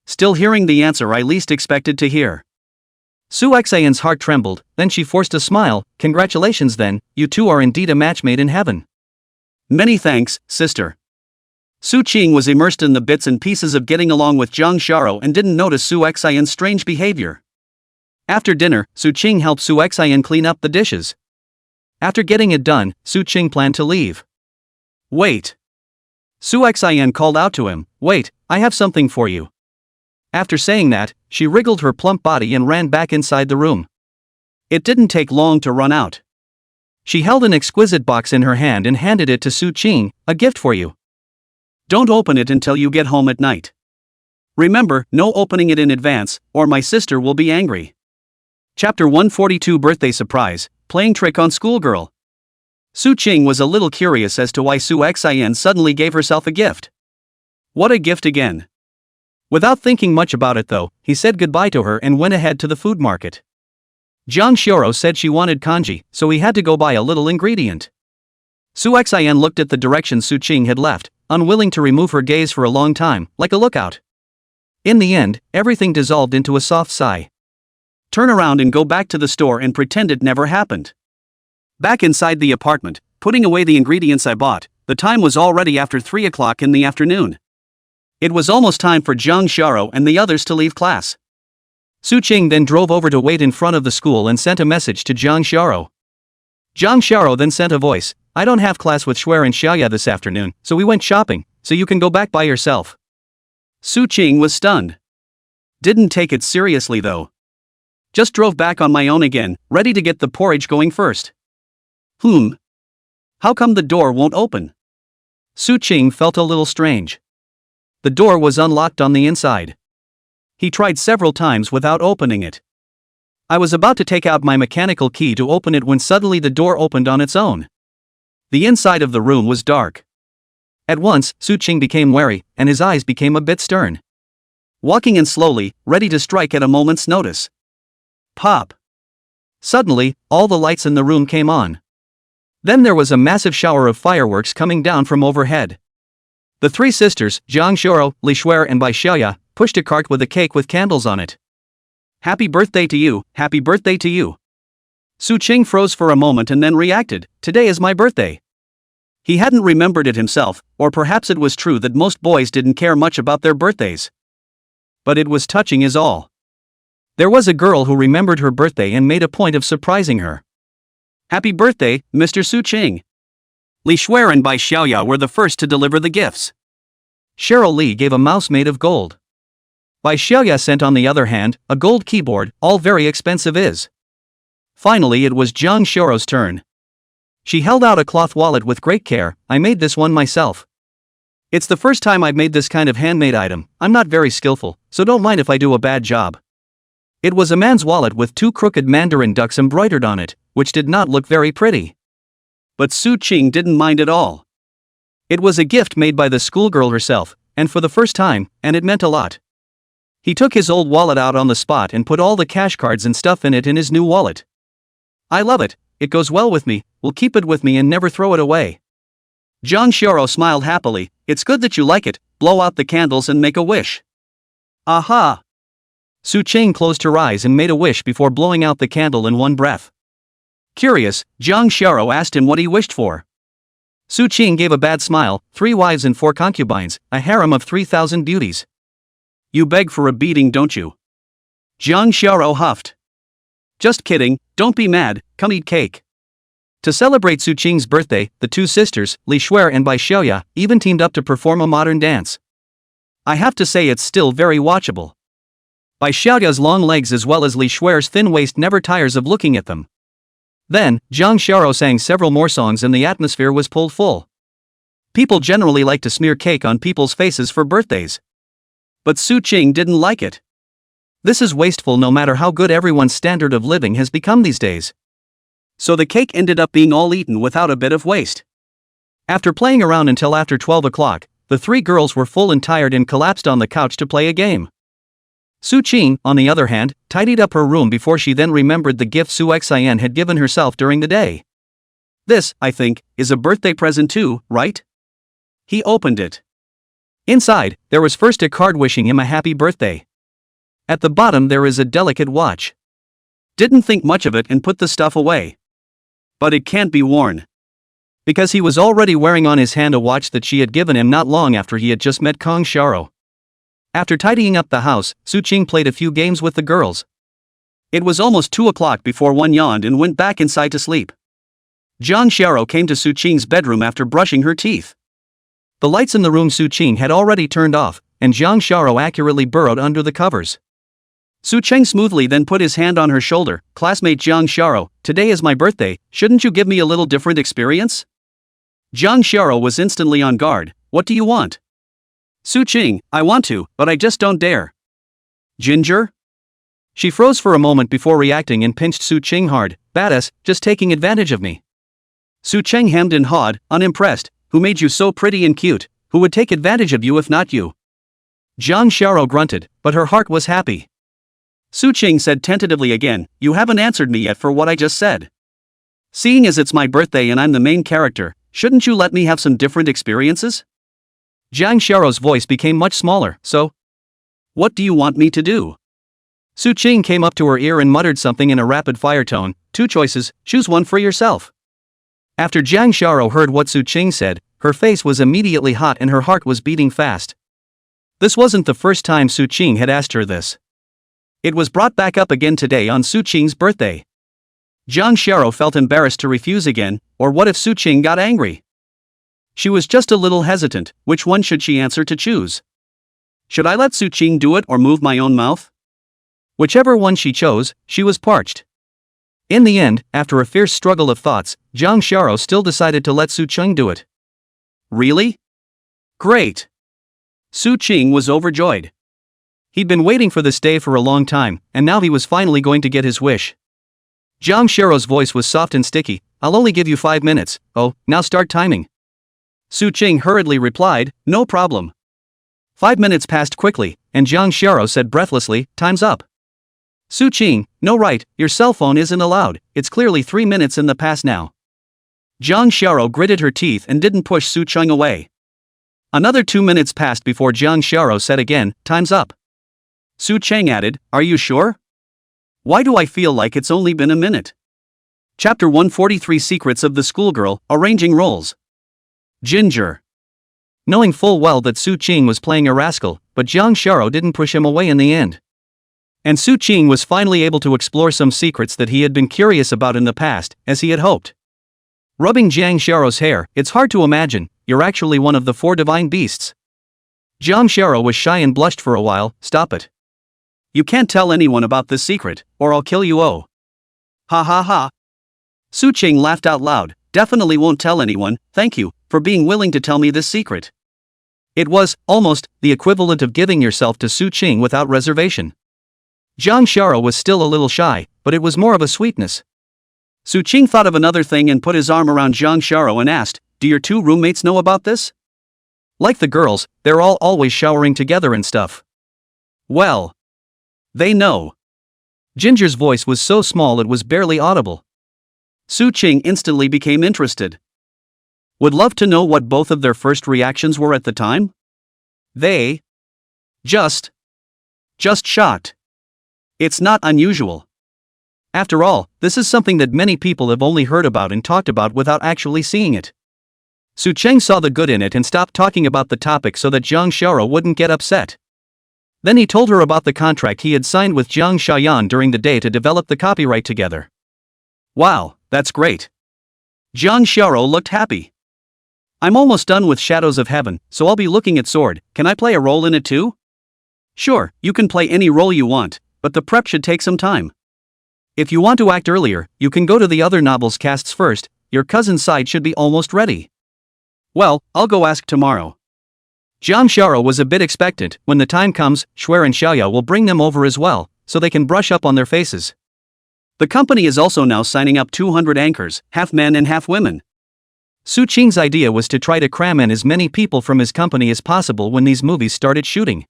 Still hearing the answer I least expected to hear. Su Xian's heart trembled, then she forced a smile. Congratulations then, you two are indeed a match made in heaven. Many thanks, sister. Su Qing was immersed in the bits and pieces of getting along with Zhang Xiao and didn't notice Su Xian's strange behavior. After dinner, Su Qing helped Su Xian clean up the dishes. After getting it done, Su Qing planned to leave. Wait. Su Xian called out to him, Wait, I have something for you. After saying that, she wriggled her plump body and ran back inside the room. It didn't take long to run out. She held an exquisite box in her hand and handed it to Su Qing, a gift for you. Don't open it until you get home at night. Remember, no opening it in advance, or my sister will be angry. Chapter 142 Birthday Surprise, Playing Trick on Schoolgirl. Su Qing was a little curious as to why Su Xian suddenly gave herself a gift. What a gift again. Without thinking much about it though, he said goodbye to her and went ahead to the food market. Zhang Xiao said she wanted kanji, so he had to go buy a little ingredient. Su Xian looked at the direction Su Qing had left, unwilling to remove her gaze for a long time, like a lookout. In the end, everything dissolved into a soft sigh. Turn around and go back to the store and pretend it never happened. Back inside the apartment, putting away the ingredients I bought, the time was already after 3 o'clock in the afternoon. It was almost time for Zhang Xiao and the others to leave class. Su Qing then drove over to wait in front of the school and sent a message to Zhang Xiao. Jang Sharo then sent a voice, I don't have class with Shuer and Xiaoya this afternoon, so we went shopping, so you can go back by yourself. Su Qing was stunned. Didn't take it seriously though. Just drove back on my own again, ready to get the porridge going first. How come the door won't open? Su Qing felt a little strange. The door was unlocked on the inside. He tried several times without opening it. I was about to take out my mechanical key to open it when suddenly the door opened on its own. The inside of the room was dark. At once, Su Qing became wary, and his eyes became a bit stern. Walking in slowly, ready to strike at a moment's notice. Pop! Suddenly, all the lights in the room came on. Then there was a massive shower of fireworks coming down from overhead. The three sisters, Zhang Shuro, Li Shuer and Bai Xiaoya, pushed a cart with a cake with candles on it. Happy birthday to you, happy birthday to you. Su Qing froze for a moment and then reacted, today is my birthday. He hadn't remembered it himself, or perhaps it was true that most boys didn't care much about their birthdays. But it was touching as all. There was a girl who remembered her birthday and made a point of surprising her. Happy birthday, Mr. Su Qing. Li Shuer and Bai Xiaoya were the first to deliver the gifts. Cheryl Li gave a mouse made of gold. Bai Xiaoya sent on the other hand, a gold keyboard, all very expensive is. Finally it was Zhang Xiao's turn. She held out a cloth wallet with great care, I made this one myself. It's the first time I've made this kind of handmade item, I'm not very skillful, so don't mind if I do a bad job. It was a man's wallet with two crooked mandarin ducks embroidered on it, which did not look very pretty. But Su Qing didn't mind at all. It was a gift made by the schoolgirl herself, and for the first time, and it meant a lot. He took his old wallet out on the spot and put all the cash cards and stuff in it in his new wallet. I love it, it goes well with me, will keep it with me and never throw it away. Zhang Xiao smiled happily, it's good that you like it, blow out the candles and make a wish. Aha! Su Qing closed her eyes and made a wish before blowing out the candle in one breath. Curious, Zhang Xiao asked him what he wished for. Su Qing gave a bad smile, 3 wives and 4 concubines, a harem of 3,000 beauties. You beg for a beating, don't you? Zhang Xiao huffed. Just kidding, don't be mad, come eat cake. To celebrate Su Qing's birthday, the two sisters, Li Shuer and Bai Xiaoya, even teamed up to perform a modern dance. I have to say it's still very watchable. Bai Xiaoya's long legs as well as Li Shuer's thin waist never tires of looking at them. Then, Zhang Xiao sang several more songs and the atmosphere was pulled full. People generally like to smear cake on people's faces for birthdays. But Su Qing didn't like it. This is wasteful no matter how good everyone's standard of living has become these days. So the cake ended up being all eaten without a bit of waste. After playing around until after 12 o'clock, the three girls were full and tired and collapsed on the couch to play a game. Su Qing, on the other hand, tidied up her room before she then remembered the gift Su Xian had given herself during the day. This, I think, is a birthday present too, right? He opened it. Inside, there was first a card wishing him a happy birthday. At the bottom there is a delicate watch. Didn't think much of it and put the stuff away. But it can't be worn. Because he was already wearing on his hand a watch that she had given him not long after he had just met Kong Sharo. After tidying up the house, Su Qing played a few games with the girls. It was almost 2 o'clock before one yawned and went back inside to sleep. Zhang Xiao came to Su Qing's bedroom after brushing her teeth. The lights in the room Su Qing had already turned off, and Zhang Xiao accurately burrowed under the covers. Su Qing smoothly then put his hand on her shoulder, classmate Zhang Xiao, today is my birthday, shouldn't you give me a little different experience? Zhang Xiao was instantly on guard, what do you want? Su Qing, I want to, but I just don't dare. Ginger? She froze for a moment before reacting and pinched Su Qing hard, badass, just taking advantage of me. Su Qing hemmed and hawed, unimpressed, who made you so pretty and cute, who would take advantage of you if not you? Zhang Xiao grunted, but her heart was happy. Su Qing said tentatively again, you haven't answered me yet for what I just said. Seeing as it's my birthday and I'm the main character, shouldn't you let me have some different experiences? Zhang Xiao's voice became much smaller, so? What do you want me to do? Su Qing came up to her ear and muttered something in a rapid-fire tone, 2 choices, choose one for yourself. After Zhang Xiao heard what Su Qing said, her face was immediately hot and her heart was beating fast. This wasn't the first time Su Qing had asked her this. It was brought back up again today on Su Qing's birthday. Jang Shara felt embarrassed to refuse again, or what if Su Qing got angry? She was just a little hesitant. Which one should she answer to choose? Should I let Su Qing do it or move my own mouth? Whichever one she chose, she was parched. In the end, after a fierce struggle of thoughts, Jang Shara still decided to let Su Qing do it. Really? Great! Su Qing was overjoyed. He'd been waiting for this day for a long time, and now he was finally going to get his wish. Jang Shara's voice was soft and sticky. I'll only give you 5 minutes. Oh, now start timing. Su Qing hurriedly replied, no problem. 5 minutes passed quickly, and Jang Shara said breathlessly, time's up. Su Qing, no right, your cell phone isn't allowed, it's clearly 3 minutes in the past now. Jang Shara gritted her teeth and didn't push Su Qing away. Another 2 minutes passed before Jang Shara said again, time's up. Su Qing added, are you sure? Why do I feel like it's only been a minute? Chapter 143 Secrets of the Schoolgirl, Arranging Roles. Ginger. Knowing full well that Su Qing was playing a rascal, but Jang Shara didn't push him away in the end. And Su Qing was finally able to explore some secrets that he had been curious about in the past, as he had hoped. Rubbing Jang Shara's hair, it's hard to imagine, you're actually one of the 4 divine beasts. Jang Shara was shy and blushed for a while, stop it. You can't tell anyone about this secret, or I'll kill you oh. Ha ha ha. Su Qing laughed out loud, definitely won't tell anyone, thank you, for being willing to tell me this secret. It was, almost, the equivalent of giving yourself to Su Qing without reservation. Jang Shara was still a little shy, but it was more of a sweetness. Su Qing thought of another thing and put his arm around Jang Shara and asked, do your 2 roommates know about this? Like the girls, they're all always showering together and stuff. Well. They know. Ginger's voice was so small it was barely audible. Su Qing instantly became interested. Would love to know what both of their first reactions were at the time? They. Just shocked. It's not unusual. After all, this is something that many people have only heard about and talked about without actually seeing it. Su Qing saw the good in it and stopped talking about the topic so that Jang Shara wouldn't get upset. Then he told her about the contract he had signed with Jang Shayan during the day to develop the copyright together. Wow, that's great. Jang Shara looked happy. I'm almost done with Shadows of Heaven, so I'll be looking at Sword. Can I play a role in it too? Sure, you can play any role you want, but the prep should take some time. If you want to act earlier, you can go to the other novels casts first, your cousin's side should be almost ready. Well, I'll go ask tomorrow. Jang Shara was a bit expectant. When the time comes, Shuer and Xiaoya will bring them over as well, so they can brush up on their faces. The company is also now signing up 200 anchors, half men and half women. Su Qing's idea was to try to cram in as many people from his company as possible when these movies started shooting.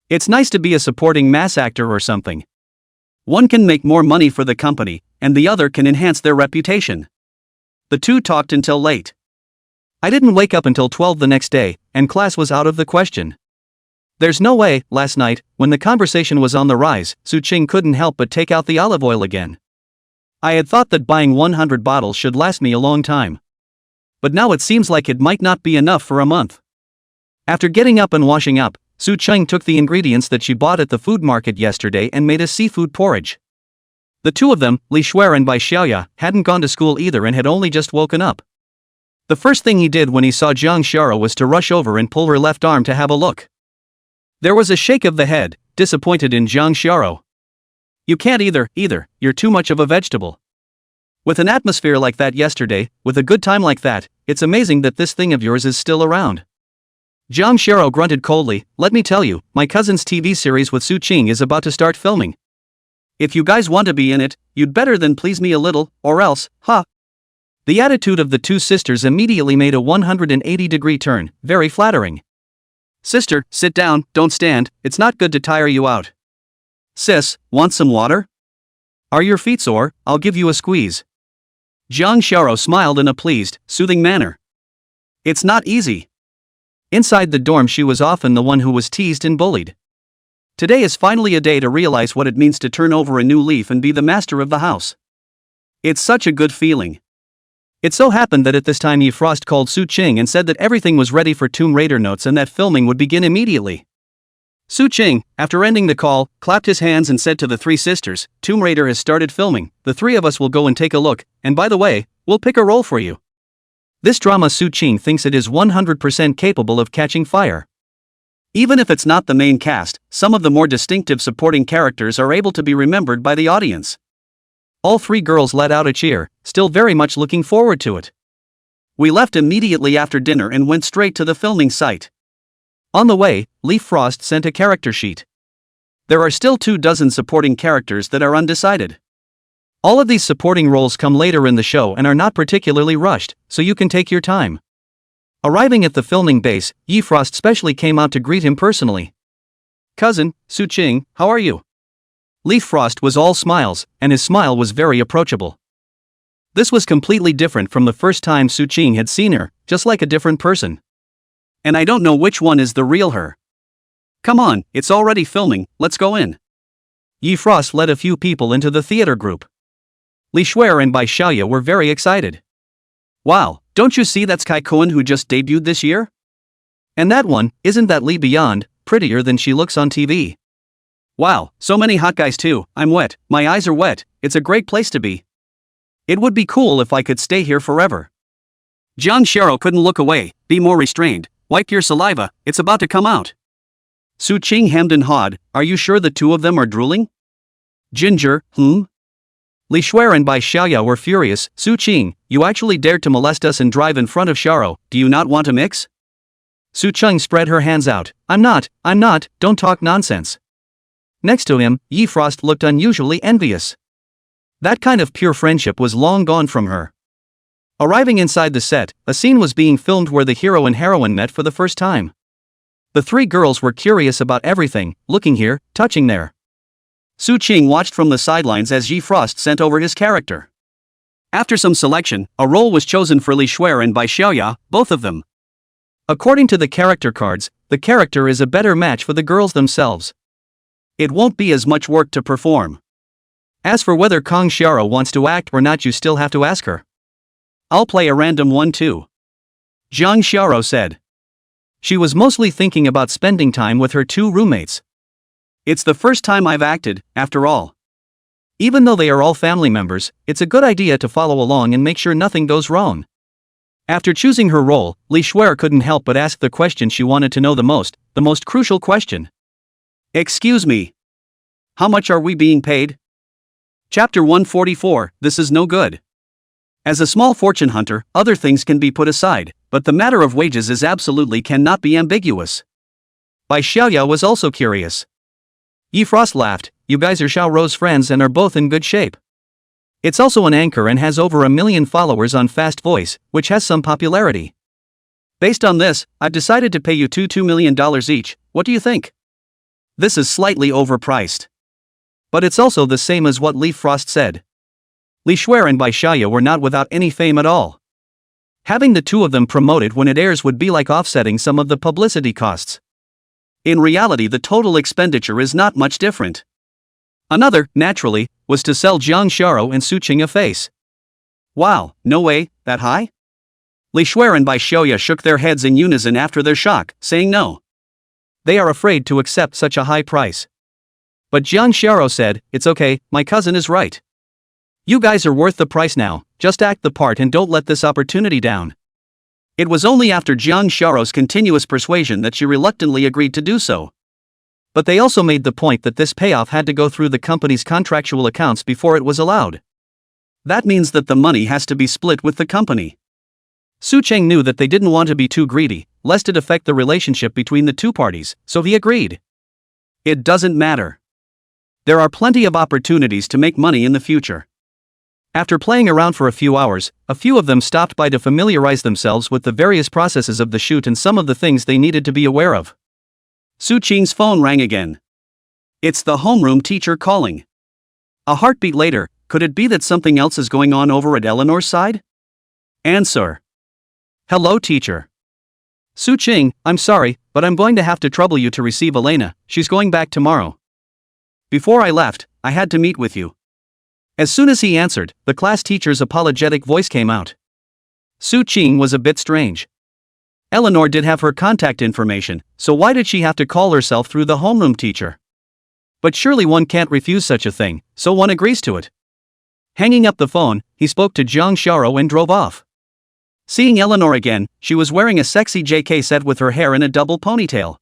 It's nice to be a supporting mass actor or something. One can make more money for the company, and the other can enhance their reputation. The 2 talked until late. I didn't wake up until 12 the next day, and class was out of the question. There's no way. Last night, when the conversation was on the rise, Su Qing couldn't help but take out the olive oil again. I had thought that buying 100 bottles should last me a long time. But now it seems like it might not be enough for a month. After getting up and washing up, Su Qing took the ingredients that she bought at the food market yesterday and made a seafood porridge. The 2 of them, Li Shuer and Bai Xiaoya, hadn't gone to school either and had only just woken up. The first thing he did when he saw Jang Shara was to rush over and pull her left arm to have a look. There was a shake of the head, disappointed in Jang Shara. You can't either, you're too much of a vegetable. With an atmosphere like that yesterday, with a good time like that, it's amazing that this thing of yours is still around. Jang Shara grunted coldly, let me tell you, my cousin's TV series with Su Qing is about to start filming. If you guys want to be in it, you'd better than please me a little, or else, ha. The attitude of the 2 sisters immediately made a 180-degree turn, very flattering. Sister, sit down, don't stand, it's not good to tire you out. Sis, want some water? Are your feet sore? I'll give you a squeeze. Jang Shara smiled in a pleased, soothing manner. It's not easy. Inside the dorm she was often the one who was teased and bullied. Today is finally a day to realize what it means to turn over a new leaf and be the master of the house. It's such a good feeling. It so happened that at this time Frost called Su Qing and said that everything was ready for Tomb Raider notes and that filming would begin immediately. Su Ching, after ending the call, clapped his hands and said to the three sisters, Tomb Raider has started filming, the three of us will go and take a look, and by the way, we'll pick a role for you. This drama Su Ching thinks it is 100% capable of catching fire. Even if it's not the main cast, some of the more distinctive supporting characters are able to be remembered by the audience. All three girls let out a cheer, still very much looking forward to it. We left immediately after dinner and went straight to the filming site. On the way, Leaf Frost sent a character sheet. There are still 24 supporting characters that are undecided. All of these supporting roles come later in the show and are not particularly rushed, so you can take your time. Arriving at the filming base, Yi Frost specially came out to greet him personally. Cousin, Su Ching, how are you? Leaf Frost was all smiles, and his smile was very approachable. This was completely different from the first time Su Ching had seen her, just like a different person. And I don't know which one is the real her. Come on, it's already filming, let's go in. Yi Frost led a few people into the theater group. Li Shuer and Bai Xiaoya were very excited. Wow, don't you see that's Kai Koen who just debuted this year? And that one, isn't that Li Beyond, prettier than she looks on TV? Wow, so many hot guys too, I'm wet, my eyes are wet, it's a great place to be. It would be cool if I could stay here forever. Jiang Sharo couldn't look away, be more restrained, wipe your saliva, it's about to come out. Su Ching hemmed and hawed, are you sure the two of them are drooling? Ginger, Li Shuer and Bai Xiaoya were furious. Su Ching, you actually dared to molest us and drive in front of Sharo, do you not want to mix? Su Ching spread her hands out, I'm not, don't talk nonsense. Next to him, Yi Frost looked unusually envious. That kind of pure friendship was long gone from her. Arriving inside the set, a scene was being filmed where the hero and heroine met for the first time. The three girls were curious about everything, looking here, touching there. Su Ching watched from the sidelines as Yi Frost sent over his character. After some selection, a role was chosen for Li Shuer and Bai Xiaoya, both of them. According to the character cards, the character is a better match for the girls themselves. It won't be as much work to perform. As for whether Kong Xiaro wants to act or not, you still have to ask her. I'll play a random one too. Zhang Xiaro said. She was mostly thinking about spending time with her two roommates. It's the first time I've acted, after all. Even though they are all family members, it's a good idea to follow along and make sure nothing goes wrong. After choosing her role, Li Shuer couldn't help but ask the question she wanted to know the most crucial question. Excuse me. How much are we being paid? Chapter 144, This is no good. As a small fortune hunter, other things can be put aside, but the matter of wages is absolutely cannot be ambiguous. Bai Xiaoya was also curious. Yi Frost laughed, you guys are Xiaoro's friends and are both in good shape. It's also an anchor and has over 1 million followers on Fast Voice, which has some popularity. Based on this, I've decided to pay you $2 million each, what do you think? This is slightly overpriced. But it's also the same as what Leaf Frost said. Li Shuer and Bai Xiaoya were not without any fame at all. Having the two of them promoted when it airs would be like offsetting some of the publicity costs. In reality, the total expenditure is not much different. Another, naturally, was to sell Jiang Xiaro and Su Ching a face. Wow, no way, that high? Li Shuer and Bai Xiaoya shook their heads in unison after their shock, saying no. They are afraid to accept such a high price. But Jiang Xiaro said, it's okay, my cousin is right. You guys are worth the price now, just act the part and don't let this opportunity down. It was only after Jiang Xiaoro's continuous persuasion that she reluctantly agreed to do so. But they also made the point that this payoff had to go through the company's contractual accounts before it was allowed. That means that the money has to be split with the company. Su Cheng knew that they didn't want to be too greedy, lest it affect the relationship between the two parties, so he agreed. It doesn't matter. There are plenty of opportunities to make money in the future. After playing around for a few hours, a few of them stopped by to familiarize themselves with the various processes of the shoot and some of the things they needed to be aware of. Su Ching's phone rang again. It's the homeroom teacher calling. A heartbeat later, could it be that something else is going on over at Eleanor's side? Answer. Hello, teacher. Su Ching, I'm sorry, but I'm going to have to trouble you to receive Elena, she's going back tomorrow. Before I left, I had to meet with you. As soon as he answered, the class teacher's apologetic voice came out. Su Ching was a bit strange. Eleanor did have her contact information, so why did she have to call herself through the homeroom teacher? But surely one can't refuse such a thing, so one agrees to it. Hanging up the phone, he spoke to Jang Shara and drove off. Seeing Eleanor again, she was wearing a sexy JK set with her hair in a double ponytail.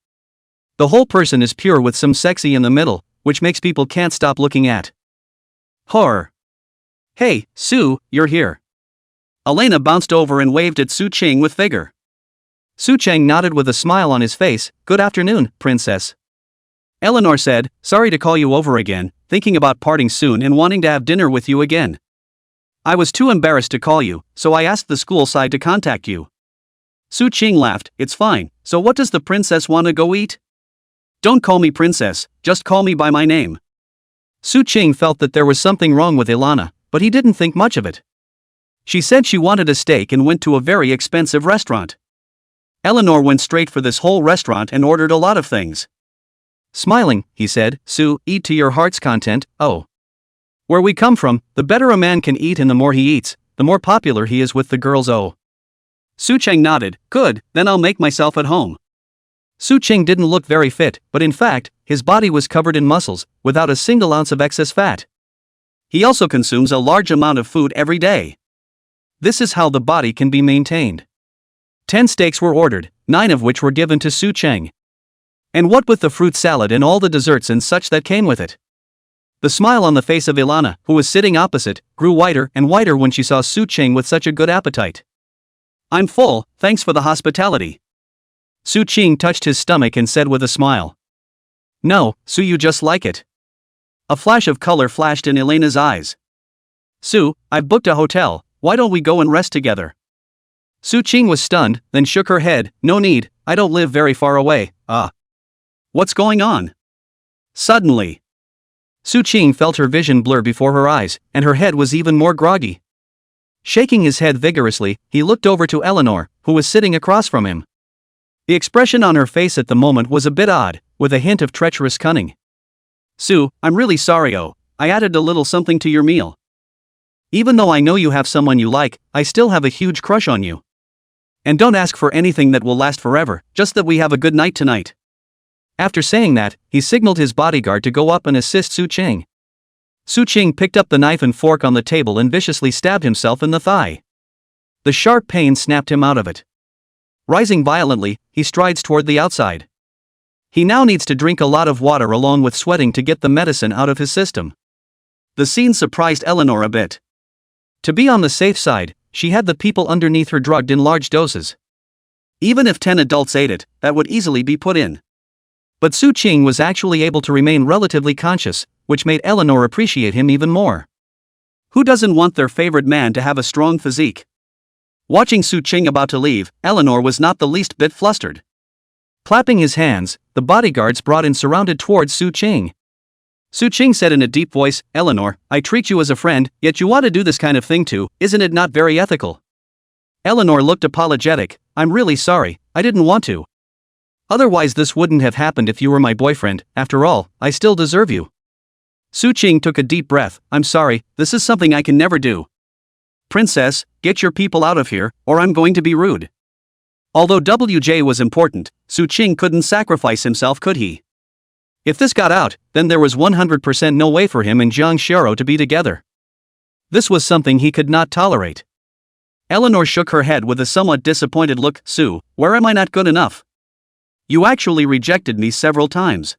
The whole person is pure with some sexy in the middle, which makes people can't stop looking at. Horror. Hey, Sue, you're here. Elena bounced over and waved at Su Ching with vigor. Su Chang nodded with a smile on his face. Good afternoon, princess. Eleanor said, sorry to call you over again, thinking about parting soon and wanting to have dinner with you again. I was too embarrassed to call you, so I asked the school side to contact you. Su Ching laughed, it's fine, so what does the princess want to go eat? Don't call me princess, just call me by my name. Su Ching felt that there was something wrong with Ilana, but he didn't think much of it. She said she wanted a steak and went to a very expensive restaurant. Eleanor went straight for this whole restaurant and ordered a lot of things. Smiling, he said, Sue, eat to your heart's content, oh. Where we come from, the better a man can eat and the more he eats, the more popular he is with the girls, oh. Su Cheng nodded, good, then I'll make myself at home. Su Cheng didn't look very fit, but in fact, his body was covered in muscles, without a single ounce of excess fat. He also consumes a large amount of food every day. This is how the body can be maintained. 10 steaks were ordered, 9 of which were given to Su Cheng. And what with the fruit salad and all the desserts and such that came with it? The smile on the face of Ilana, who was sitting opposite, grew whiter and whiter when she saw Su Cheng with such a good appetite. I'm full, thanks for the hospitality. Su Cheng touched his stomach and said with a smile. No, Su, you just like it. A flash of color flashed in Elena's eyes. Su, I've booked a hotel, why don't we go and rest together? Su Ching was stunned, then shook her head, no need, I don't live very far away, What's going on? Suddenly, Su Ching felt her vision blur before her eyes, and her head was even more groggy. Shaking his head vigorously, he looked over to Eleanor, who was sitting across from him. The expression on her face at the moment was a bit odd, with a hint of treacherous cunning. Su, I'm really sorry, I added a little something to your meal. Even though I know you have someone you like, I still have a huge crush on you. And don't ask for anything that will last forever, just that we have a good night tonight. After saying that, he signaled his bodyguard to go up and assist Su Ching. Su Ching picked up the knife and fork on the table and viciously stabbed himself in the thigh. The sharp pain snapped him out of it. Rising violently, he strides toward the outside. He now needs to drink a lot of water along with sweating to get the medicine out of his system. The scene surprised Eleanor a bit. To be on the safe side, she had the people underneath her drugged in large doses. Even if 10 adults ate it, that would easily be put in. But Su Ching was actually able to remain relatively conscious, which made Eleanor appreciate him even more. Who doesn't want their favorite man to have a strong physique? Watching Su Ching about to leave, Eleanor was not the least bit flustered. Clapping his hands, the bodyguards brought in surrounded towards Su Ching. Su Ching said in a deep voice, Eleanor, I treat you as a friend, yet you want to do this kind of thing too, isn't it not very ethical? Eleanor looked apologetic, I'm really sorry, I didn't want to. Otherwise this wouldn't have happened if you were my boyfriend, after all, I still deserve you. Su Ching took a deep breath, I'm sorry, this is something I can never do. Princess, get your people out of here, or I'm going to be rude. Although WJ was important, Su Ching couldn't sacrifice himself, could he? If this got out, then there was 100% no way for him and Jang Sharo to be together. This was something he could not tolerate. Eleanor shook her head with a somewhat disappointed look, Sue, where am I not good enough? You actually rejected me several times.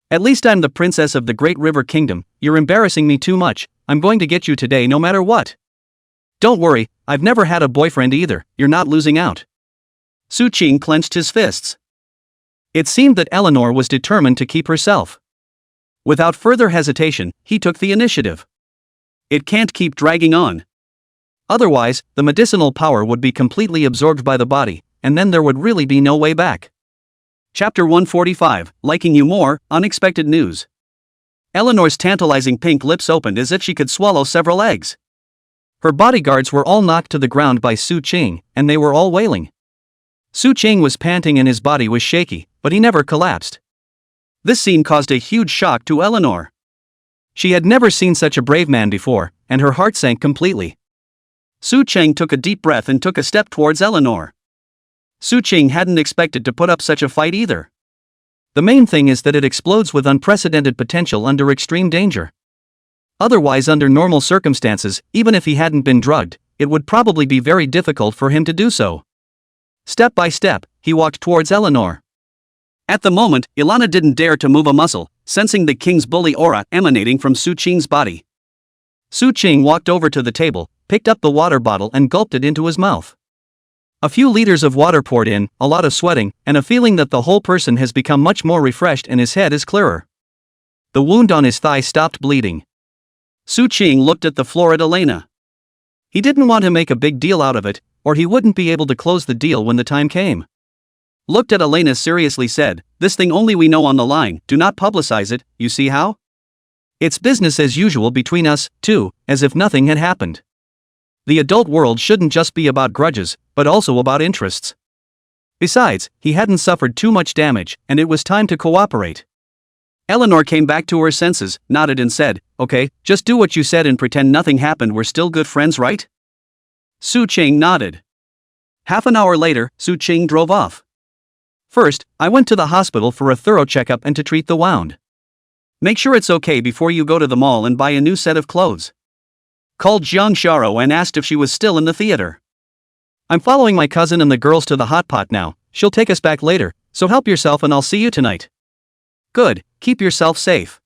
At least I'm the princess of the Great River Kingdom, you're embarrassing me too much, I'm going to get you today no matter what. Don't worry, I've never had a boyfriend either, you're not losing out. Su Ching clenched his fists. It seemed that Eleanor was determined to keep herself. Without further hesitation, he took the initiative. It can't keep dragging on. Otherwise, the medicinal power would be completely absorbed by the body, and then there would really be no way back. Chapter 145, Liking You More, Unexpected News. Eleanor's tantalizing pink lips opened as if she could swallow several eggs. Her bodyguards were all knocked to the ground by Su Ching, and they were all wailing. Su Ching was panting and his body was shaky, but he never collapsed. This scene caused a huge shock to Eleanor. She had never seen such a brave man before, and her heart sank completely. Su Ching took a deep breath and took a step towards Eleanor. Su Ching hadn't expected to put up such a fight either. The main thing is that it explodes with unprecedented potential under extreme danger. Otherwise, under normal circumstances, even if he hadn't been drugged, it would probably be very difficult for him to do so. Step by step, he walked towards Eleanor. At the moment, Ilana didn't dare to move a muscle, sensing the king's bully aura emanating from Su Ching's body. Su Ching walked over to the table, picked up the water bottle and gulped it into his mouth. A few liters of water poured in, a lot of sweating, and a feeling that the whole person has become much more refreshed and his head is clearer. The wound on his thigh stopped bleeding. Su Ching looked at the floor at Elena. He didn't want to make a big deal out of it, or he wouldn't be able to close the deal when the time came. Looked at Elena seriously said, "This thing only we know on the line, do not publicize it, you see how? It's business as usual between us, too, as if nothing had happened. The adult world shouldn't just be about grudges, but also about interests." Besides, he hadn't suffered too much damage, and it was time to cooperate. Eleanor came back to her senses, nodded and said, "Okay, just do what you said and pretend nothing happened, we're still good friends, right?" Su Ching nodded. Half an hour later, Su Ching drove off. "First, I went to the hospital for a thorough checkup and to treat the wound. Make sure it's okay before you go to the mall and buy a new set of clothes." Called Jang Shara and asked if she was still in the theater. "I'm following my cousin and the girls to the hot pot now, she'll take us back later, so help yourself and I'll see you tonight." "Good, keep yourself safe."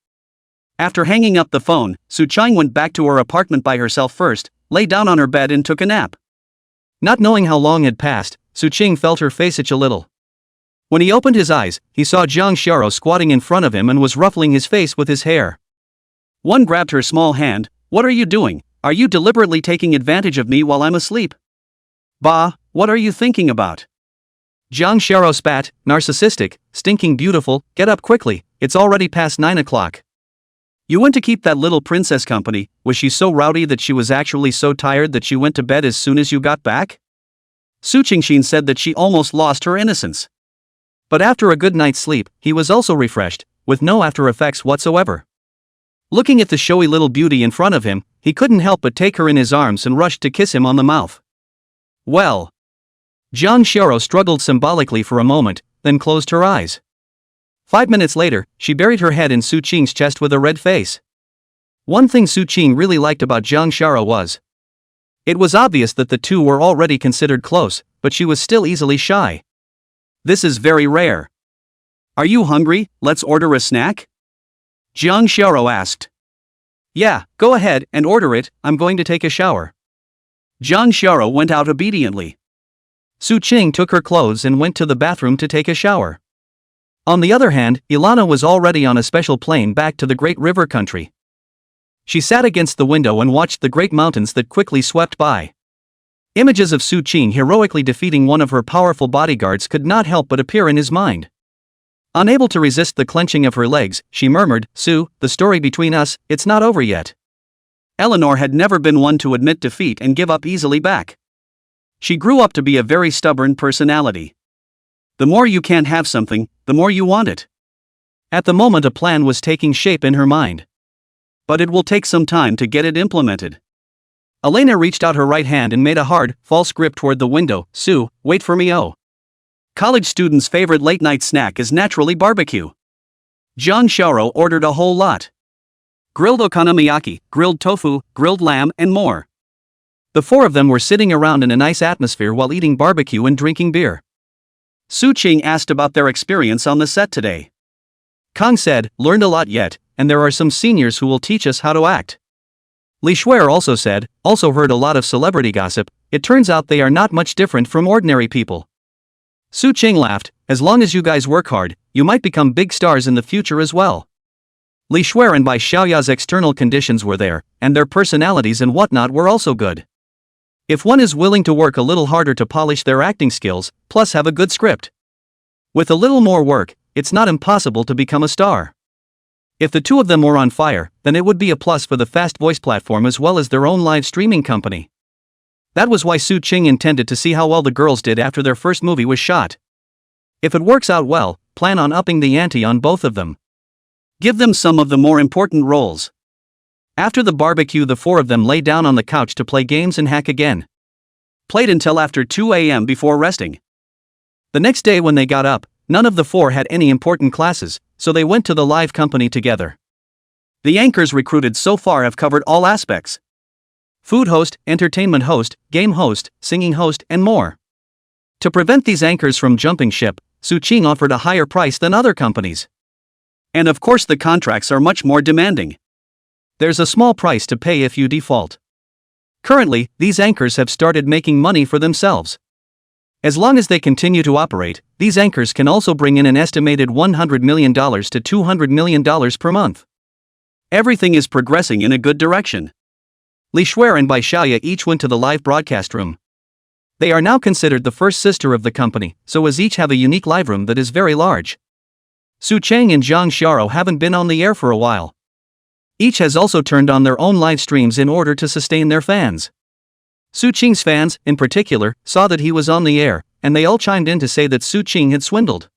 After hanging up the phone, Su Ching went back to her apartment by herself first, lay down on her bed and took a nap. Not knowing how long had passed, Su Ching felt her face itch a little. When he opened his eyes, he saw Jang Shara squatting in front of him and was ruffling his face with his hair. One grabbed her small hand. "What are you doing? Are you deliberately taking advantage of me while I'm asleep?" "Bah, what are you thinking about?" Jang Shara spat, "Narcissistic, stinking beautiful, get up quickly, it's already past 9 o'clock. You went to keep that little princess company, was she so rowdy that she was actually so tired that she went to bed as soon as you got back?" Su Chingxin said that she almost lost her innocence. But after a good night's sleep, he was also refreshed, with no after effects whatsoever. Looking at the showy little beauty in front of him, he couldn't help but take her in his arms and rushed to kiss him on the mouth. "Well." Jang Shara struggled symbolically for a moment, then closed her eyes. 5 minutes later, she buried her head in Su Ching's chest with a red face. One thing Su Ching really liked about Jang Shara was, it was obvious that the two were already considered close, but she was still easily shy. This is very rare. "Are you hungry? Let's order a snack?" Jang Shara asked. "Yeah, go ahead and order it, I'm going to take a shower." Jang Shara went out obediently. Su Ching took her clothes and went to the bathroom to take a shower. On the other hand, Ilana was already on a special plane back to the Great River country. She sat against the window and watched the great mountains that quickly swept by. Images of Su Ching heroically defeating one of her powerful bodyguards could not help but appear in his mind. Unable to resist the clenching of her legs, she murmured, "Su, the story between us, it's not over yet." Eleanor had never been one to admit defeat and give up easily back. She grew up to be a very stubborn personality. The more you can't have something, the more you want it. At the moment a plan was taking shape in her mind. But it will take some time to get it implemented. Elena reached out her right hand and made a hard, false grip toward the window. "Su, wait for me, oh. College students' favorite late-night snack is naturally barbecue." Jang Shara ordered a whole lot. Grilled okonomiyaki, grilled tofu, grilled lamb, and more. The four of them were sitting around in a nice atmosphere while eating barbecue and drinking beer. Su Ching asked about their experience on the set today. Kang said, "Learned a lot yet, and there are some seniors who will teach us how to act." Li Shuer also said, "Also heard a lot of celebrity gossip, it turns out they are not much different from ordinary people." Su Ching laughed, "As long as you guys work hard, you might become big stars in the future as well." Li Shuer and Bai Xiaoya's external conditions were there, and their personalities and whatnot were also good. If one is willing to work a little harder to polish their acting skills, plus have a good script. With a little more work, it's not impossible to become a star. If the two of them were on fire, then it would be a plus for the fast voice platform as well as their own live streaming company. That was why Su Ching intended to see how well the girls did after their first movie was shot. If it works out well, plan on upping the ante on both of them. Give them some of the more important roles. After the barbecue, the four of them lay down on the couch to play games and hack again. Played until after 2 a.m. before resting. The next day when they got up, none of the four had any important classes, so they went to the live company together. The anchors recruited so far have covered all aspects: food host, entertainment host, game host, singing host, and more. To prevent these anchors from jumping ship, Suching offered a higher price than other companies. And of course the contracts are much more demanding. There's a small price to pay if you default. Currently, these anchors have started making money for themselves. As long as they continue to operate, these anchors can also bring in an estimated $100 million to $200 million per month. Everything is progressing in a good direction. Li Shuer and Bai Xiaoya each went to the live broadcast room. They are now considered the first sister of the company, so as each have a unique live room that is very large. Su Chang and Zhang Xiao haven't been on the air for a while. Each has also turned on their own live streams in order to sustain their fans. Su Qing's fans, in particular, saw that he was on the air, and they all chimed in to say that Su Qing had swindled.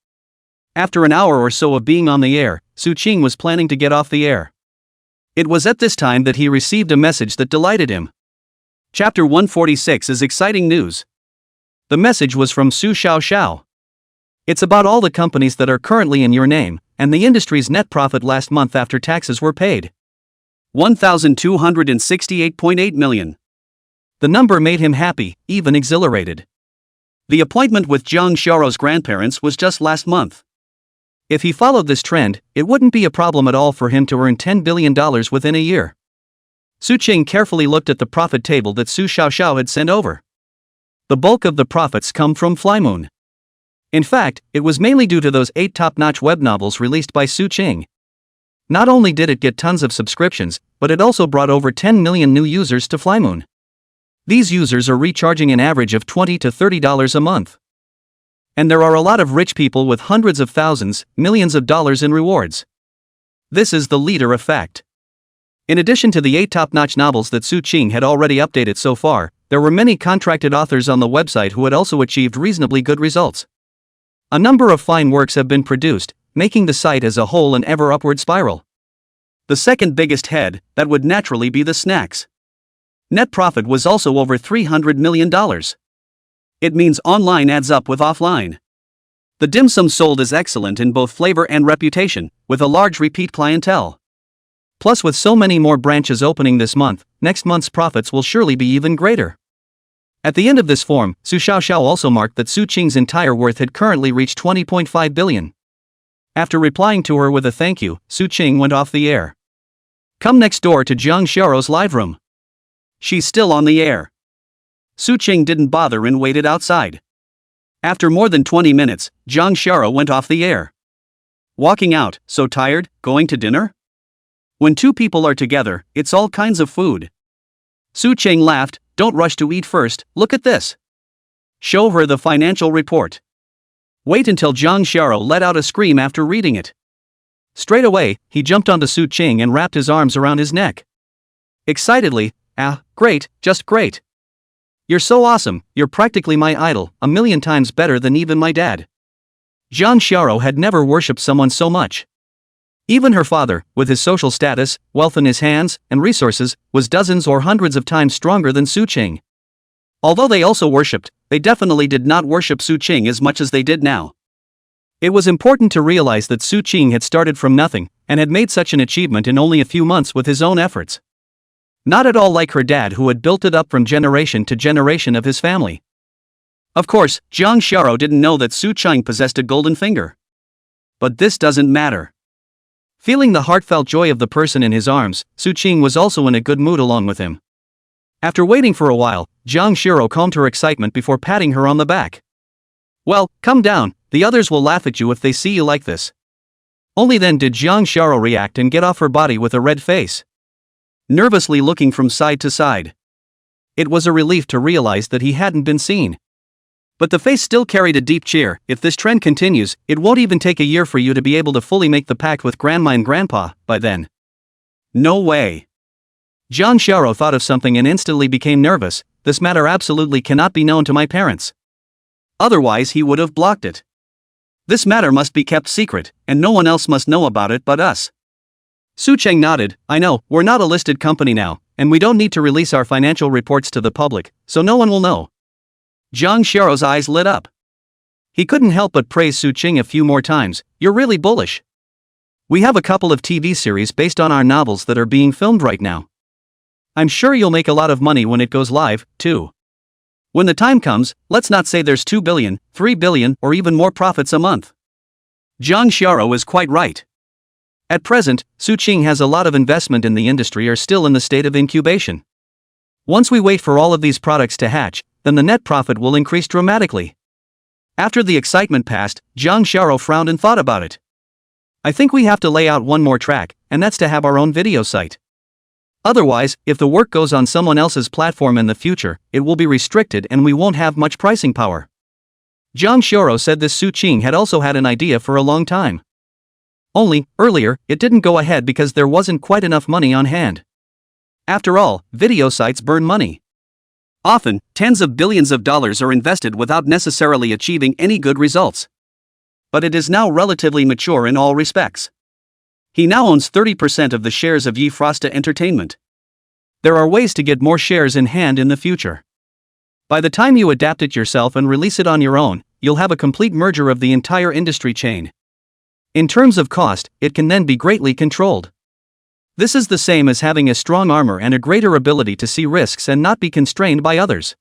After an hour or so of being on the air, Su Qing was planning to get off the air. It was at this time that he received a message that delighted him. Chapter 146 is exciting news. The message was from Su Xiao. It's about all the companies that are currently in your name, and the industry's net profit last month after taxes were paid. 1,268.8 million. The number made him happy, even exhilarated. The appointment with Zhang Xiao's grandparents was just last month. If he followed this trend, it wouldn't be a problem at all for him to earn $10 billion within a year. Su Qing carefully looked at the profit table that Su Xiao had sent over. The bulk of the profits come from Flymoon. In fact, it was mainly due to those 8 top-notch web novels released by Su Qing. Not only did it get tons of subscriptions, but it also brought over 10 million new users to Flymoon. These users are recharging an average of $20 to $30 a month. And there are a lot of rich people with hundreds of thousands, millions of dollars in rewards. This is the leader effect. In addition to the 8 top-notch novels that Su Qing had already updated so far, there were many contracted authors on the website who had also achieved reasonably good results. A number of fine works have been produced, making the site as a whole an ever-upward spiral. The second biggest head, that would naturally be the snacks. Net profit was also over $300 million. It means online adds up with offline. The dim sum sold is excellent in both flavor and reputation, with a large repeat clientele. Plus, with so many more branches opening this month, next month's profits will surely be even greater. At the end of this form, Su Xiao also marked that Su Qing's entire worth had currently reached 20.5 billion. After replying to her with a thank you, Su Qing went off the air. Come next door to Zhang Xiao's live room. She's still on the air. Su Qing didn't bother and waited outside. After more than 20 minutes, Zhang Xiao went off the air. Walking out, so tired, going to dinner? When two people are together, it's all kinds of food. Su Qing laughed, don't rush to eat first, look at this. Show her the financial report. Wait until Zhang Xiao let out a scream after reading it. Straight away, he jumped onto Su Qing and wrapped his arms around his neck. Excitedly, great, just great. You're so awesome, you're practically my idol, a million times better than even my dad. Zhang Xiao had never worshipped someone so much. Even her father, with his social status, wealth in his hands, and resources, was dozens or hundreds of times stronger than Su Qing. Although they also worshipped, they definitely did not worship Su Qing as much as they did now. It was important to realize that Su Qing had started from nothing, and had made such an achievement in only a few months with his own efforts. Not at all like her dad, who had built it up from generation to generation of his family. Of course, Zhang Xiao didn't know that Su Qing possessed a golden finger. But this doesn't matter. Feeling the heartfelt joy of the person in his arms, Su Qing was also in a good mood along with him. After waiting for a while, Zhang Xiao calmed her excitement before patting her on the back. Well, come down, the others will laugh at you if they see you like this. Only then did Zhang Xiao react and get off her body with a red face, nervously looking from side to side. It was a relief to realize that he hadn't been seen. But the face still carried a deep cheer. If this trend continues, it won't even take a year for you to be able to fully make the pact with Grandma and Grandpa by then. No way. Zhang Xiao thought of something and instantly became nervous. This matter absolutely cannot be known to my parents. Otherwise he would have blocked it. This matter must be kept secret, and no one else must know about it but us. Su Cheng nodded. I know, we're not a listed company now, and we don't need to release our financial reports to the public, so no one will know. Zhang Xiao's eyes lit up. He couldn't help but praise Su Ching a few more times. You're really bullish. We have a couple of TV series based on our novels that are being filmed right now. I'm sure you'll make a lot of money when it goes live, too. When the time comes, let's not say there's 2 billion, 3 billion, or even more profits a month. Jang Shara was quite right. At present, Su Ching has a lot of investment in the industry are still in the state of incubation. Once we wait for all of these products to hatch, then the net profit will increase dramatically. After the excitement passed, Jang Shara frowned and thought about it. I think we have to lay out one more track, and that's to have our own video site. Otherwise, if the work goes on someone else's platform in the future, it will be restricted and we won't have much pricing power. Jang Shara said this Su Ching had also had an idea for a long time. Only, earlier, it didn't go ahead because there wasn't quite enough money on hand. After all, video sites burn money. Often, tens of billions of dollars are invested without necessarily achieving any good results. But it is now relatively mature in all respects. He now owns 30% of the shares of Ye Frosta Entertainment. There are ways to get more shares in hand in the future. By the time you adapt it yourself and release it on your own, you'll have a complete merger of the entire industry chain. In terms of cost, it can then be greatly controlled. This is the same as having a strong armor and a greater ability to see risks and not be constrained by others.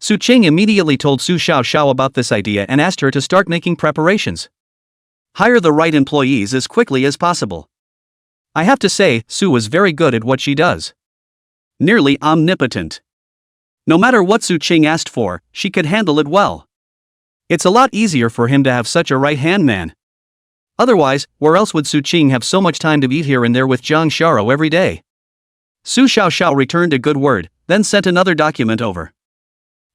Su Ching immediately told Su Xiao about this idea and asked her to start making preparations. Hire the right employees as quickly as possible. I have to say, Su was very good at what she does. Nearly omnipotent. No matter what Su Ching asked for, she could handle it well. It's a lot easier for him to have such a right-hand man. Otherwise, where else would Su Ching have so much time to eat here and there with Jang Shara every day? Su Xiao returned a good word, then sent another document over.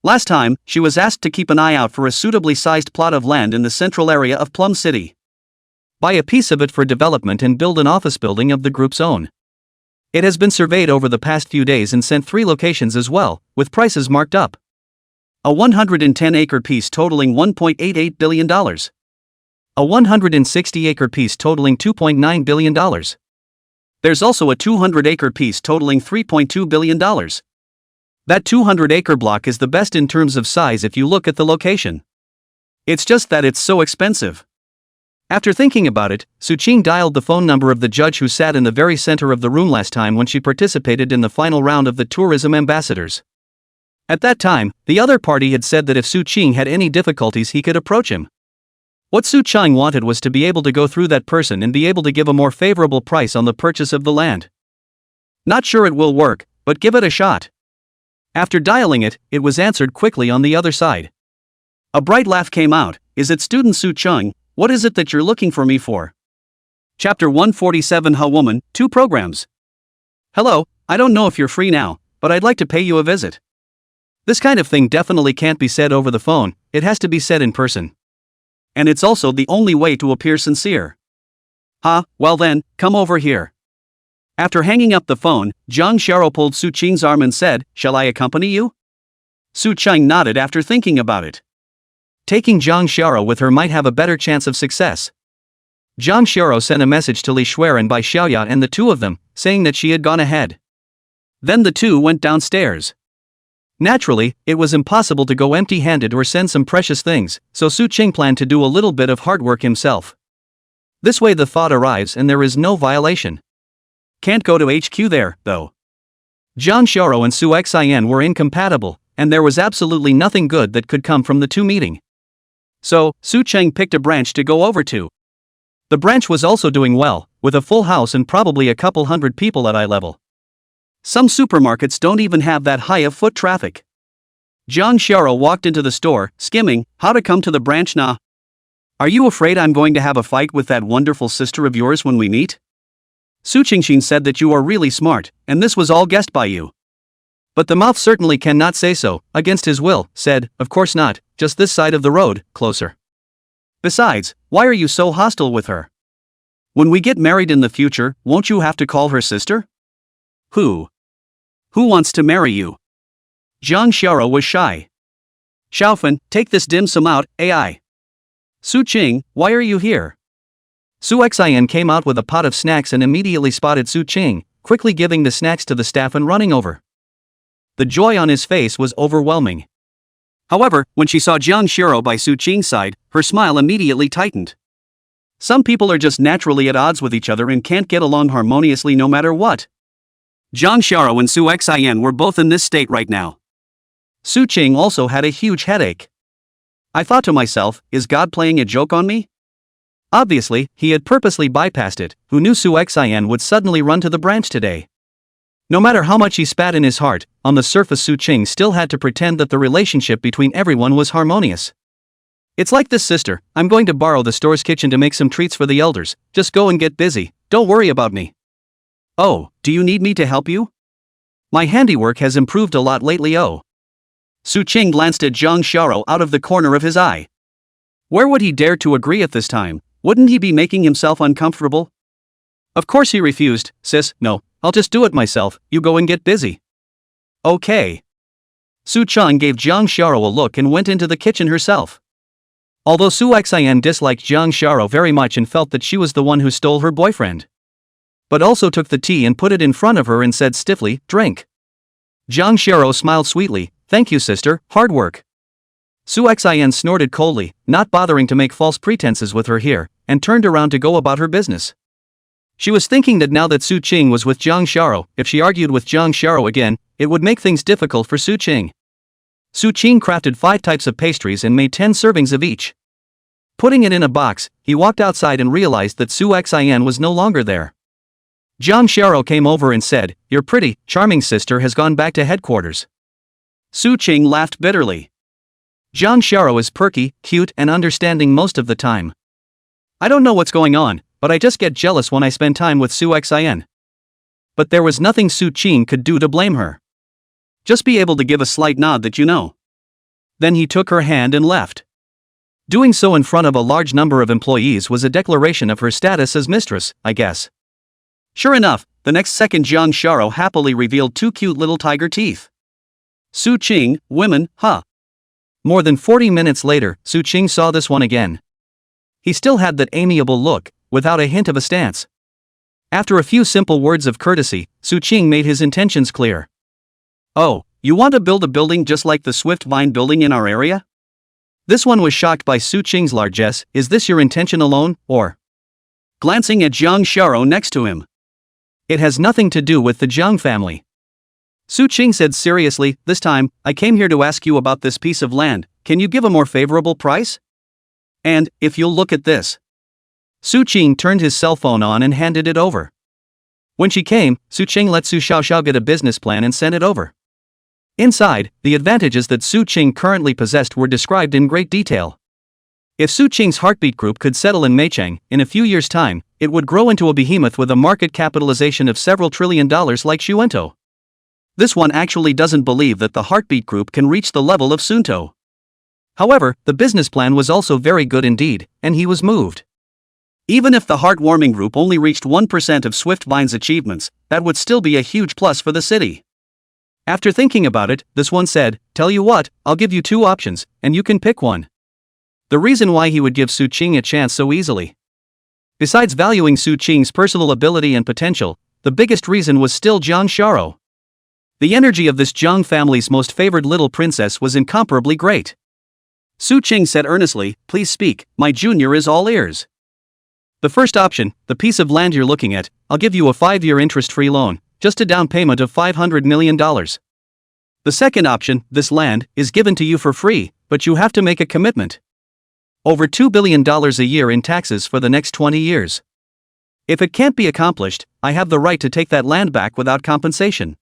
Last time, she was asked to keep an eye out for a suitably sized plot of land in the central area of Plum City. Buy a piece of it for development and build an office building of the group's own. It has been surveyed over the past few days and sent 3 locations as well, with prices marked up. A 110-acre piece totaling $1.88 billion. A 160-acre piece totaling $2.9 billion. There's also a 200-acre piece totaling $3.2 billion. That 200-acre block is the best in terms of size if you look at the location. It's just that it's so expensive. After thinking about it, Su Ching dialed the phone number of the judge who sat in the very center of the room last time when she participated in the final round of the tourism ambassadors. At that time, the other party had said that if Su Ching had any difficulties he could approach him. What Su Ching wanted was to be able to go through that person and be able to give a more favorable price on the purchase of the land. Not sure it will work, but give it a shot. After dialing it, it was answered quickly on the other side. A bright laugh came out. Is it student Su Ching? What is it that you're looking for me for? Chapter 147 Ha Woman, 2 programs. Hello, I don't know if you're free now, but I'd like to pay you a visit. This kind of thing definitely can't be said over the phone, it has to be said in person. And it's also the only way to appear sincere. Well then, come over here. After hanging up the phone, Jang Shara pulled Su Ching's arm and said, shall I accompany you? Su Ching nodded after thinking about it. Taking Jang Shara with her might have a better chance of success. Jang Shara sent a message to Li Xueran by Xiaoya and the two of them, saying that she had gone ahead. Then the two went downstairs. Naturally, it was impossible to go empty-handed or send some precious things, so Su Ching planned to do a little bit of hard work himself. This way the thought arrives and there is no violation. Can't go to HQ there, though. Jang Shara and Su Xian were incompatible, and there was absolutely nothing good that could come from the two meeting. So, Su Ching picked a branch to go over to. The branch was also doing well, with a full house and probably a couple hundred people at eye level. Some supermarkets don't even have that high of foot traffic. Jang Shara walked into the store, skimming, how to come to the branch now. Are you afraid I'm going to have a fight with that wonderful sister of yours when we meet? Su Qingxin said that you are really smart, and this was all guessed by you. But the mouth certainly cannot say so, against his will, said, of course not, just this side of the road, closer. Besides, why are you so hostile with her? When we get married in the future, won't you have to call her sister? Who wants to marry you? Jang Shara was shy. Xiaofan, take this dim sum out, AI. Su Ching, why are you here? Su Xian came out with a pot of snacks and immediately spotted Su Ching, quickly giving the snacks to the staff and running over. The joy on his face was overwhelming. However, when she saw Jiang Shiro by Su Qing's side, her smile immediately tightened. Some people are just naturally at odds with each other and can't get along harmoniously no matter what. Jiang Shiro and Su Xin were both in this state right now. Su Qing also had a huge headache. I thought to myself, is God playing a joke on me? Obviously, he had purposely bypassed it. Who knew Su Xin would suddenly run to the branch today? No matter how much he spat in his heart, on the surface Su Qing still had to pretend that the relationship between everyone was harmonious. It's like this, sister, I'm going to borrow the store's kitchen to make some treats for the elders, just go and get busy, don't worry about me. Oh, do you need me to help you? My handiwork has improved a lot lately. Oh. Su Qing glanced at Jiang Shiro out of the corner of his eye. Where would he dare to agree at this time? Wouldn't he be making himself uncomfortable? Of course he refused. Sis, no, I'll just do it myself, you go and get busy. Okay. Su Qing gave Jiang Shiro a look and went into the kitchen herself. Although Su Xin disliked Jiang Shiro very much and felt that she was the one who stole her boyfriend, but also took the tea and put it in front of her and said stiffly, drink. Jiang Shiro smiled sweetly, thank you sister, hard work. Su Xin snorted coldly, not bothering to make false pretenses with her here, and turned around to go about her business. She was thinking that now that Su Qing was with Jiang Shiro, if she argued with Jiang Shiro again, it would make things difficult for Su Qing. Su Qing crafted 5 types of pastries and made 10 servings of each. Putting it in a box, he walked outside and realized that Su Xin was no longer there. Jiang Shiro came over and said, your pretty, charming sister has gone back to headquarters. Su Qing laughed bitterly. Jiang Shiro is perky, cute and understanding most of the time. I don't know what's going on, but I just get jealous when I spend time with Su Xin. But there was nothing Su Qing could do to blame her. Just be able to give a slight nod that you know. Then he took her hand and left. Doing so in front of a large number of employees was a declaration of her status as mistress, I guess. Sure enough, the next second Jiang Shiro happily revealed 2 cute little tiger teeth. Su Qing, women, huh? More than 40 minutes later, Su Qing saw this one again. He still had that amiable look, without a hint of a stance. After a few simple words of courtesy, Su Qing made his intentions clear. Oh, you want to build a building just like the Swift Vine building in our area? This one was shocked by Su Qing's largesse. Is this your intention alone, or? Glancing at Jiang Shiro next to him. It has nothing to do with the Jang family. Su Qing said seriously, this time, I came here to ask you about this piece of land, can you give a more favorable price? And, if you'll look at this. Su Qing turned his cell phone on and handed it over. When she came, Su Qing let Su Xiaoxiao get a business plan and sent it over. Inside, the advantages that Su Qing currently possessed were described in great detail. If Su Qing's heartbeat group could settle in Meicheng, in a few years' time, it would grow into a behemoth with a market capitalization of several $1 trillion like Xuento. This one actually doesn't believe that the heartbeat group can reach the level of Sunto. However, the business plan was also very good indeed, and he was moved. Even if the heartwarming group only reached 1% of Swift Vine's achievements, that would still be a huge plus for the city. After thinking about it, this one said, tell you what, I'll give you 2 options, and you can pick one. The reason why he would give Su Qing a chance so easily. Besides valuing Su Qing's personal ability and potential, the biggest reason was still Jiang Shiro. The energy of this Jang family's most favored little princess was incomparably great. Su Qing said earnestly, please speak, my junior is all ears. The first option, the piece of land you're looking at, I'll give you a 5-year interest-free loan, just a down payment of $500 million. The second option, this land, is given to you for free, but you have to make a commitment. Over $2 billion a year in taxes for the next 20 years. If it can't be accomplished, I have the right to take that land back without compensation.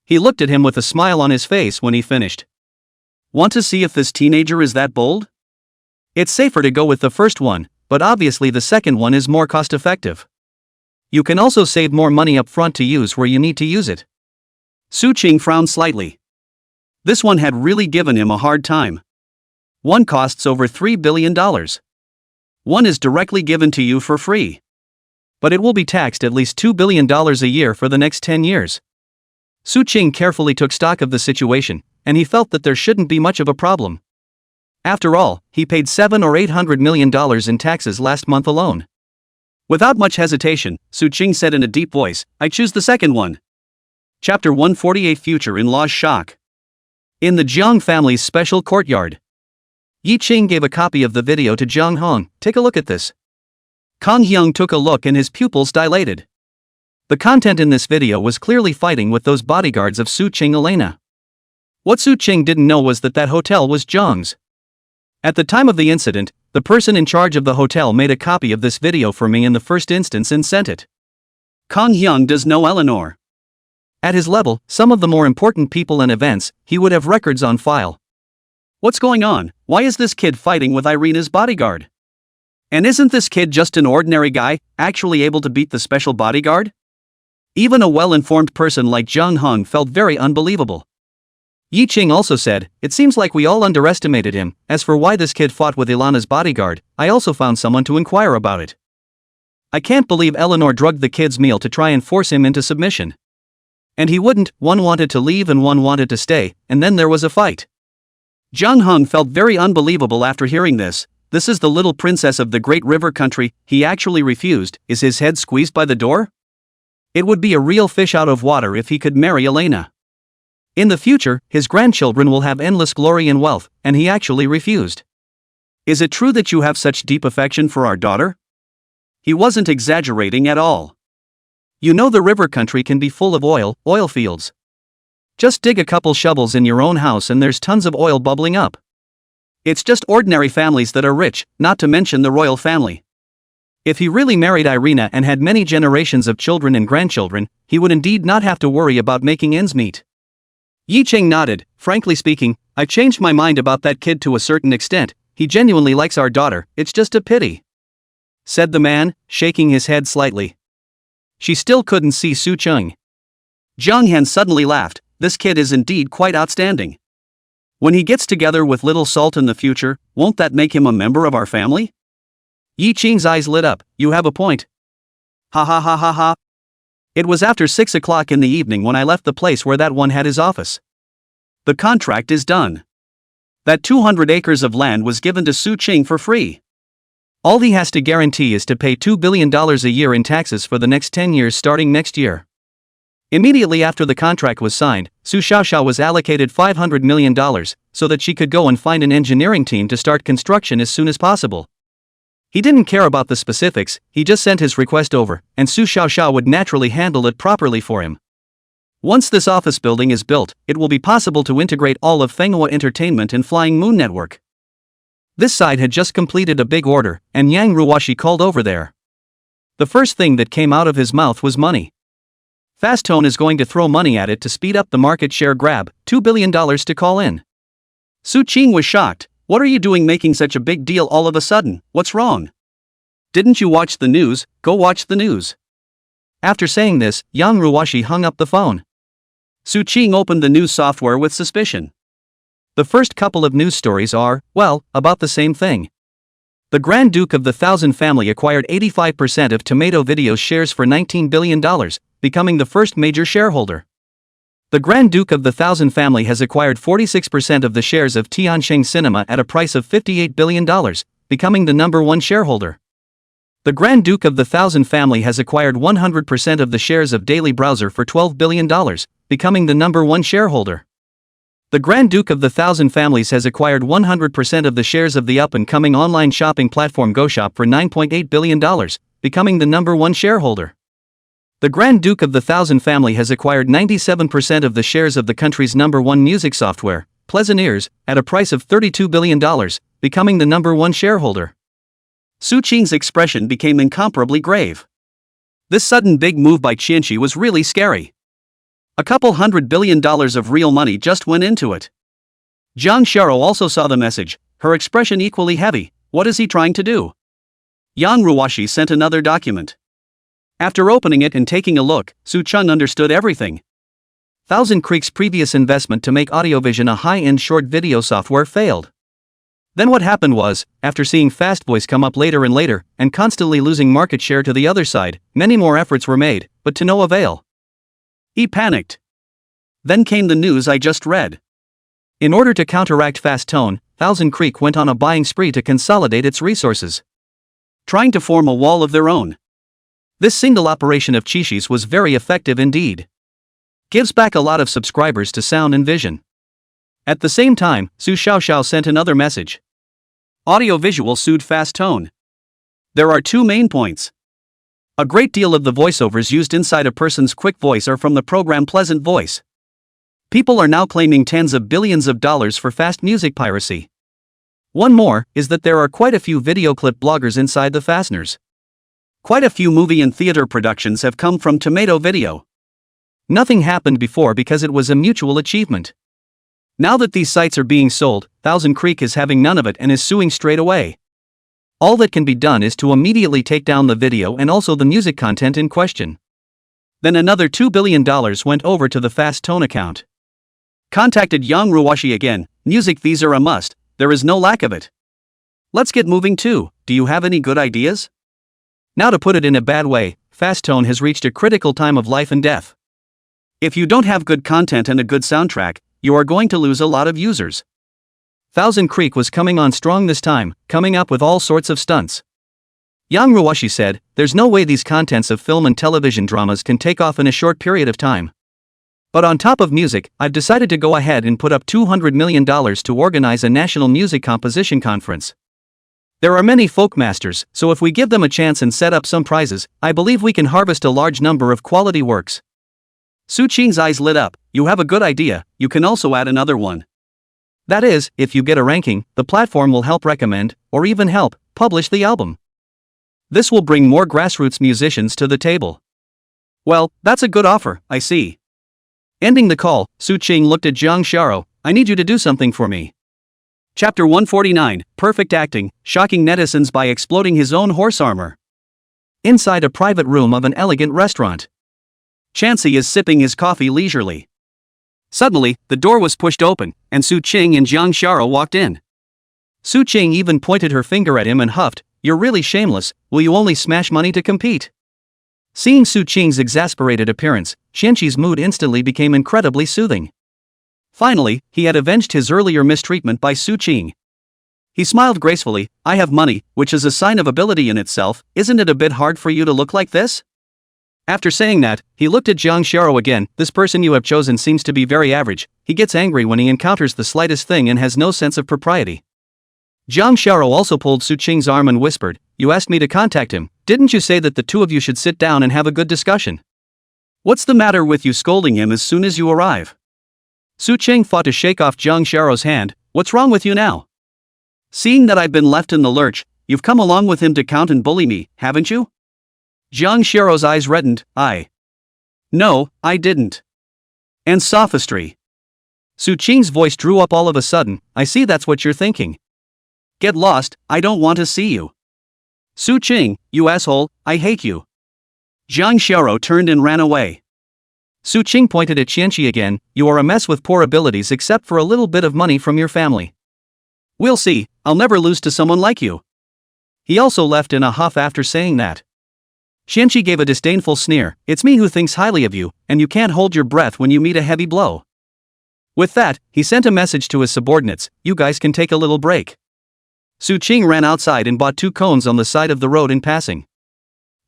He looked at him with a smile on his face when he finished. Want to see if this teenager is that bold? It's safer to go with the first one, but obviously the second one is more cost-effective. You can also save more money up front to use where you need to use it. Su Qing frowned slightly. This one had really given him a hard time. One costs over $3 billion. One is directly given to you for free. But it will be taxed at least $2 billion a year for the next 10 years. Su Qing carefully took stock of the situation, and he felt that there shouldn't be much of a problem. After all, he paid $700 or $800 million in taxes last month alone. Without much hesitation, Su Qing said in a deep voice, I choose the second one. Chapter 148 Future in Law's Shock. In the Jang family's special courtyard. Yi Ching gave a copy of the video to Jang Hong. Take a look at this. Kang Hyung took a look and his pupils dilated. The content in this video was clearly fighting with those bodyguards of Su Ching Elena. What Su Ching didn't know was that hotel was Jang's. At the time of the incident, the person in charge of the hotel made a copy of this video for me in the first instance and sent it. Kang Hyung does know Eleanor. At his level, some of the more important people and events, he would have records on file. What's going on? Why is this kid fighting with Irina's bodyguard? And isn't this kid just an ordinary guy, actually able to beat the special bodyguard? Even a well-informed person like Jang Hong felt very unbelievable. Yi Ching also said, "It seems like we all underestimated him. As for why this kid fought with Ilana's bodyguard, I also found someone to inquire about it. I can't believe Eleanor drugged the kid's meal to try and force him into submission. And he wouldn't, one wanted to leave and one wanted to stay, and then there was a fight." Jang Hong felt very unbelievable after hearing this. This is the little princess of the great river country, he actually refused. Is his head squeezed by the door? It would be a real fish out of water if he could marry Elena. In the future, his grandchildren will have endless glory and wealth, and he actually refused. Is it true that you have such deep affection for our daughter? He wasn't exaggerating at all. You know the river country can be full of oil fields. Just dig a couple shovels in your own house and there's tons of oil bubbling up. It's just ordinary families that are rich, not to mention the royal family. If he really married Irina and had many generations of children and grandchildren, he would indeed not have to worry about making ends meet. Yi Ching nodded. Frankly speaking, I've changed my mind about that kid to a certain extent. He genuinely likes our daughter, it's just a pity," said the man, shaking his head slightly. She still couldn't see Su Ching. Jang Han suddenly laughed. This kid is indeed quite outstanding. When he gets together with Little Salt in the future, won't that make him a member of our family? Yi Ching's eyes lit up. You have a point. Ha ha ha ha ha. It was after 6 o'clock in the evening when I left the place where that one had his office. The contract is done. That 200 acres of land was given to Su Ching for free. All he has to guarantee is to pay $2 billion a year in taxes for the next 10 years starting next year. Immediately after the contract was signed, Su Xiaoxiao was allocated $500 million, so that she could go and find an engineering team to start construction as soon as possible. He didn't care about the specifics, he just sent his request over, and Su Xiaoxiao would naturally handle it properly for him. Once this office building is built, it will be possible to integrate all of Manhwa Entertainment and Flying Moon Network. This side had just completed a big order, and Yang Ruwashi called over there. The first thing that came out of his mouth was money. Fastone is going to throw money at it to speed up the market share grab, $2 billion to call in. Su Ching was shocked. What are you doing making such a big deal all of a sudden? What's wrong? Didn't you watch the news? Go watch the news. After saying this, Yang Ruwashi hung up the phone. Su Ching opened the news software with suspicion. The first couple of news stories are, well, about the same thing. The Grand Duke of the Thousand family acquired 85% of Tomato Video's shares for $19 billion, becoming the first major shareholder. The Grand Duke of the Thousand family has acquired 46% of the shares of Tianxing Cinema at a price of $58 billion, becoming the #1 shareholder. The Grand Duke of the Thousand family has acquired 100% of the shares of Daily Browser for $12 billion, becoming the #1 shareholder. The Grand Duke of the Thousand families has acquired 100% of the shares of the up-and-coming online shopping platform GoShop for $9.8 billion, becoming the #1 shareholder. The Grand Duke of the Thousand family has acquired 97% of the shares of the country's #1 music software, Pleasant Ears, at a price of $32 billion, becoming the #1 shareholder. Su Ching's expression became incomparably grave. This sudden big move by Qianqi was really scary. A couple $100 billion of real money just went into it. Zhang Shara also saw the message, her expression equally heavy. What is he trying to do? Yang Ruwashi sent another document. After opening it and taking a look, Su Ching understood everything. Thousand Creek's previous investment to make Audiovision a high-end short video software failed. Then what happened was, after seeing Fast Voice come up later and later, and constantly losing market share to the other side, many more efforts were made, but to no avail. He panicked. Then came the news I just read. In order to counteract Fast Tone, Thousand Creek went on a buying spree to consolidate its resources, trying to form a wall of their own. This single operation of Qianqi's was very effective indeed. Gives back a lot of subscribers to Sound and Vision. At the same time, Su Xiaoxiao sent another message. Audio-visual sued fast tone. There are two main points. A great deal of the voiceovers used inside a person's quick voice are from the program Pleasant Voice. People are now claiming tens of billions of dollars for fast music piracy. One more is that there are quite a few video clip bloggers inside the fasteners. Quite a few movie and theater productions have come from Tomato Video. Nothing happened before because it was a mutual achievement. Now that these sites are being sold, Thousand Creek is having none of it and is suing straight away. All that can be done is to immediately take down the video and also the music content in question. Then another $2 billion went over to the Fast Tone account. Contacted Yang Ruwashi again. Music fees are a must, there is no lack of it. Let's get moving too, do you have any good ideas? Now to put it in a bad way, Fast Tone has reached a critical time of life and death. If you don't have good content and a good soundtrack, you are going to lose a lot of users. Thousand Creek was coming on strong this time, coming up with all sorts of stunts. Yang Ruwashi said, there's no way these contents of film and television dramas can take off in a short period of time. But on top of music, I've decided to go ahead and put up $200 million to organize a national music composition conference. There are many folk masters, so if we give them a chance and set up some prizes, I believe we can harvest a large number of quality works. Su Qing's eyes lit up. You have a good idea, you can also add another one. That is, if you get a ranking, the platform will help recommend, or even help, publish the album. This will bring more grassroots musicians to the table. Well, that's a good offer, I see. Ending the call, Su Qing looked at Zhang Xiao. I need you to do something for me. Chapter 149, Perfect Acting, Shocking Netizens by Exploding His Own Horse Armor. Inside a private room of an elegant restaurant. Chansey is sipping his coffee leisurely. Suddenly, the door was pushed open, and Su Qing and Zhang Xiao walked in. Su Qing even pointed her finger at him and huffed, "You're really shameless, will you only smash money to compete?" Seeing Su Qing's exasperated appearance, Qianqi's mood instantly became incredibly soothing. Finally, he had avenged his earlier mistreatment by Su Qing. He smiled gracefully, "I have money, which is a sign of ability in itself, isn't it a bit hard for you to look like this?" After saying that, he looked at Zhang Xiao again. This person you have chosen seems to be very average. He gets angry when he encounters the slightest thing and has no sense of propriety. Zhang Xiao also pulled Su Qing's arm and whispered, "You asked me to contact him, didn't you say that the two of you should sit down and have a good discussion? What's the matter with you scolding him as soon as you arrive?" Su Qing fought to shake off Zhang Xiao's hand. "What's wrong with you now? Seeing that I've been left in the lurch, you've come along with him to count and bully me, haven't you?" Zhang Xiao's eyes reddened. No, I didn't. And sophistry. Su Qing's voice drew up all of a sudden. "I see that's what you're thinking. Get lost, I don't want to see you. Su Qing, you asshole, I hate you." Zhang Xiao turned and ran away. Su Qing pointed at Qianqi again. "You are a mess with poor abilities except for a little bit of money from your family. We'll see, I'll never lose to someone like you." He also left in a huff after saying that. Qianqi gave a disdainful sneer. "It's me who thinks highly of you, and you can't hold your breath when you meet a heavy blow." With that, he sent a message to his subordinates, "You guys can take a little break." Su Qing ran outside and bought 2 cones on the side of the road in passing.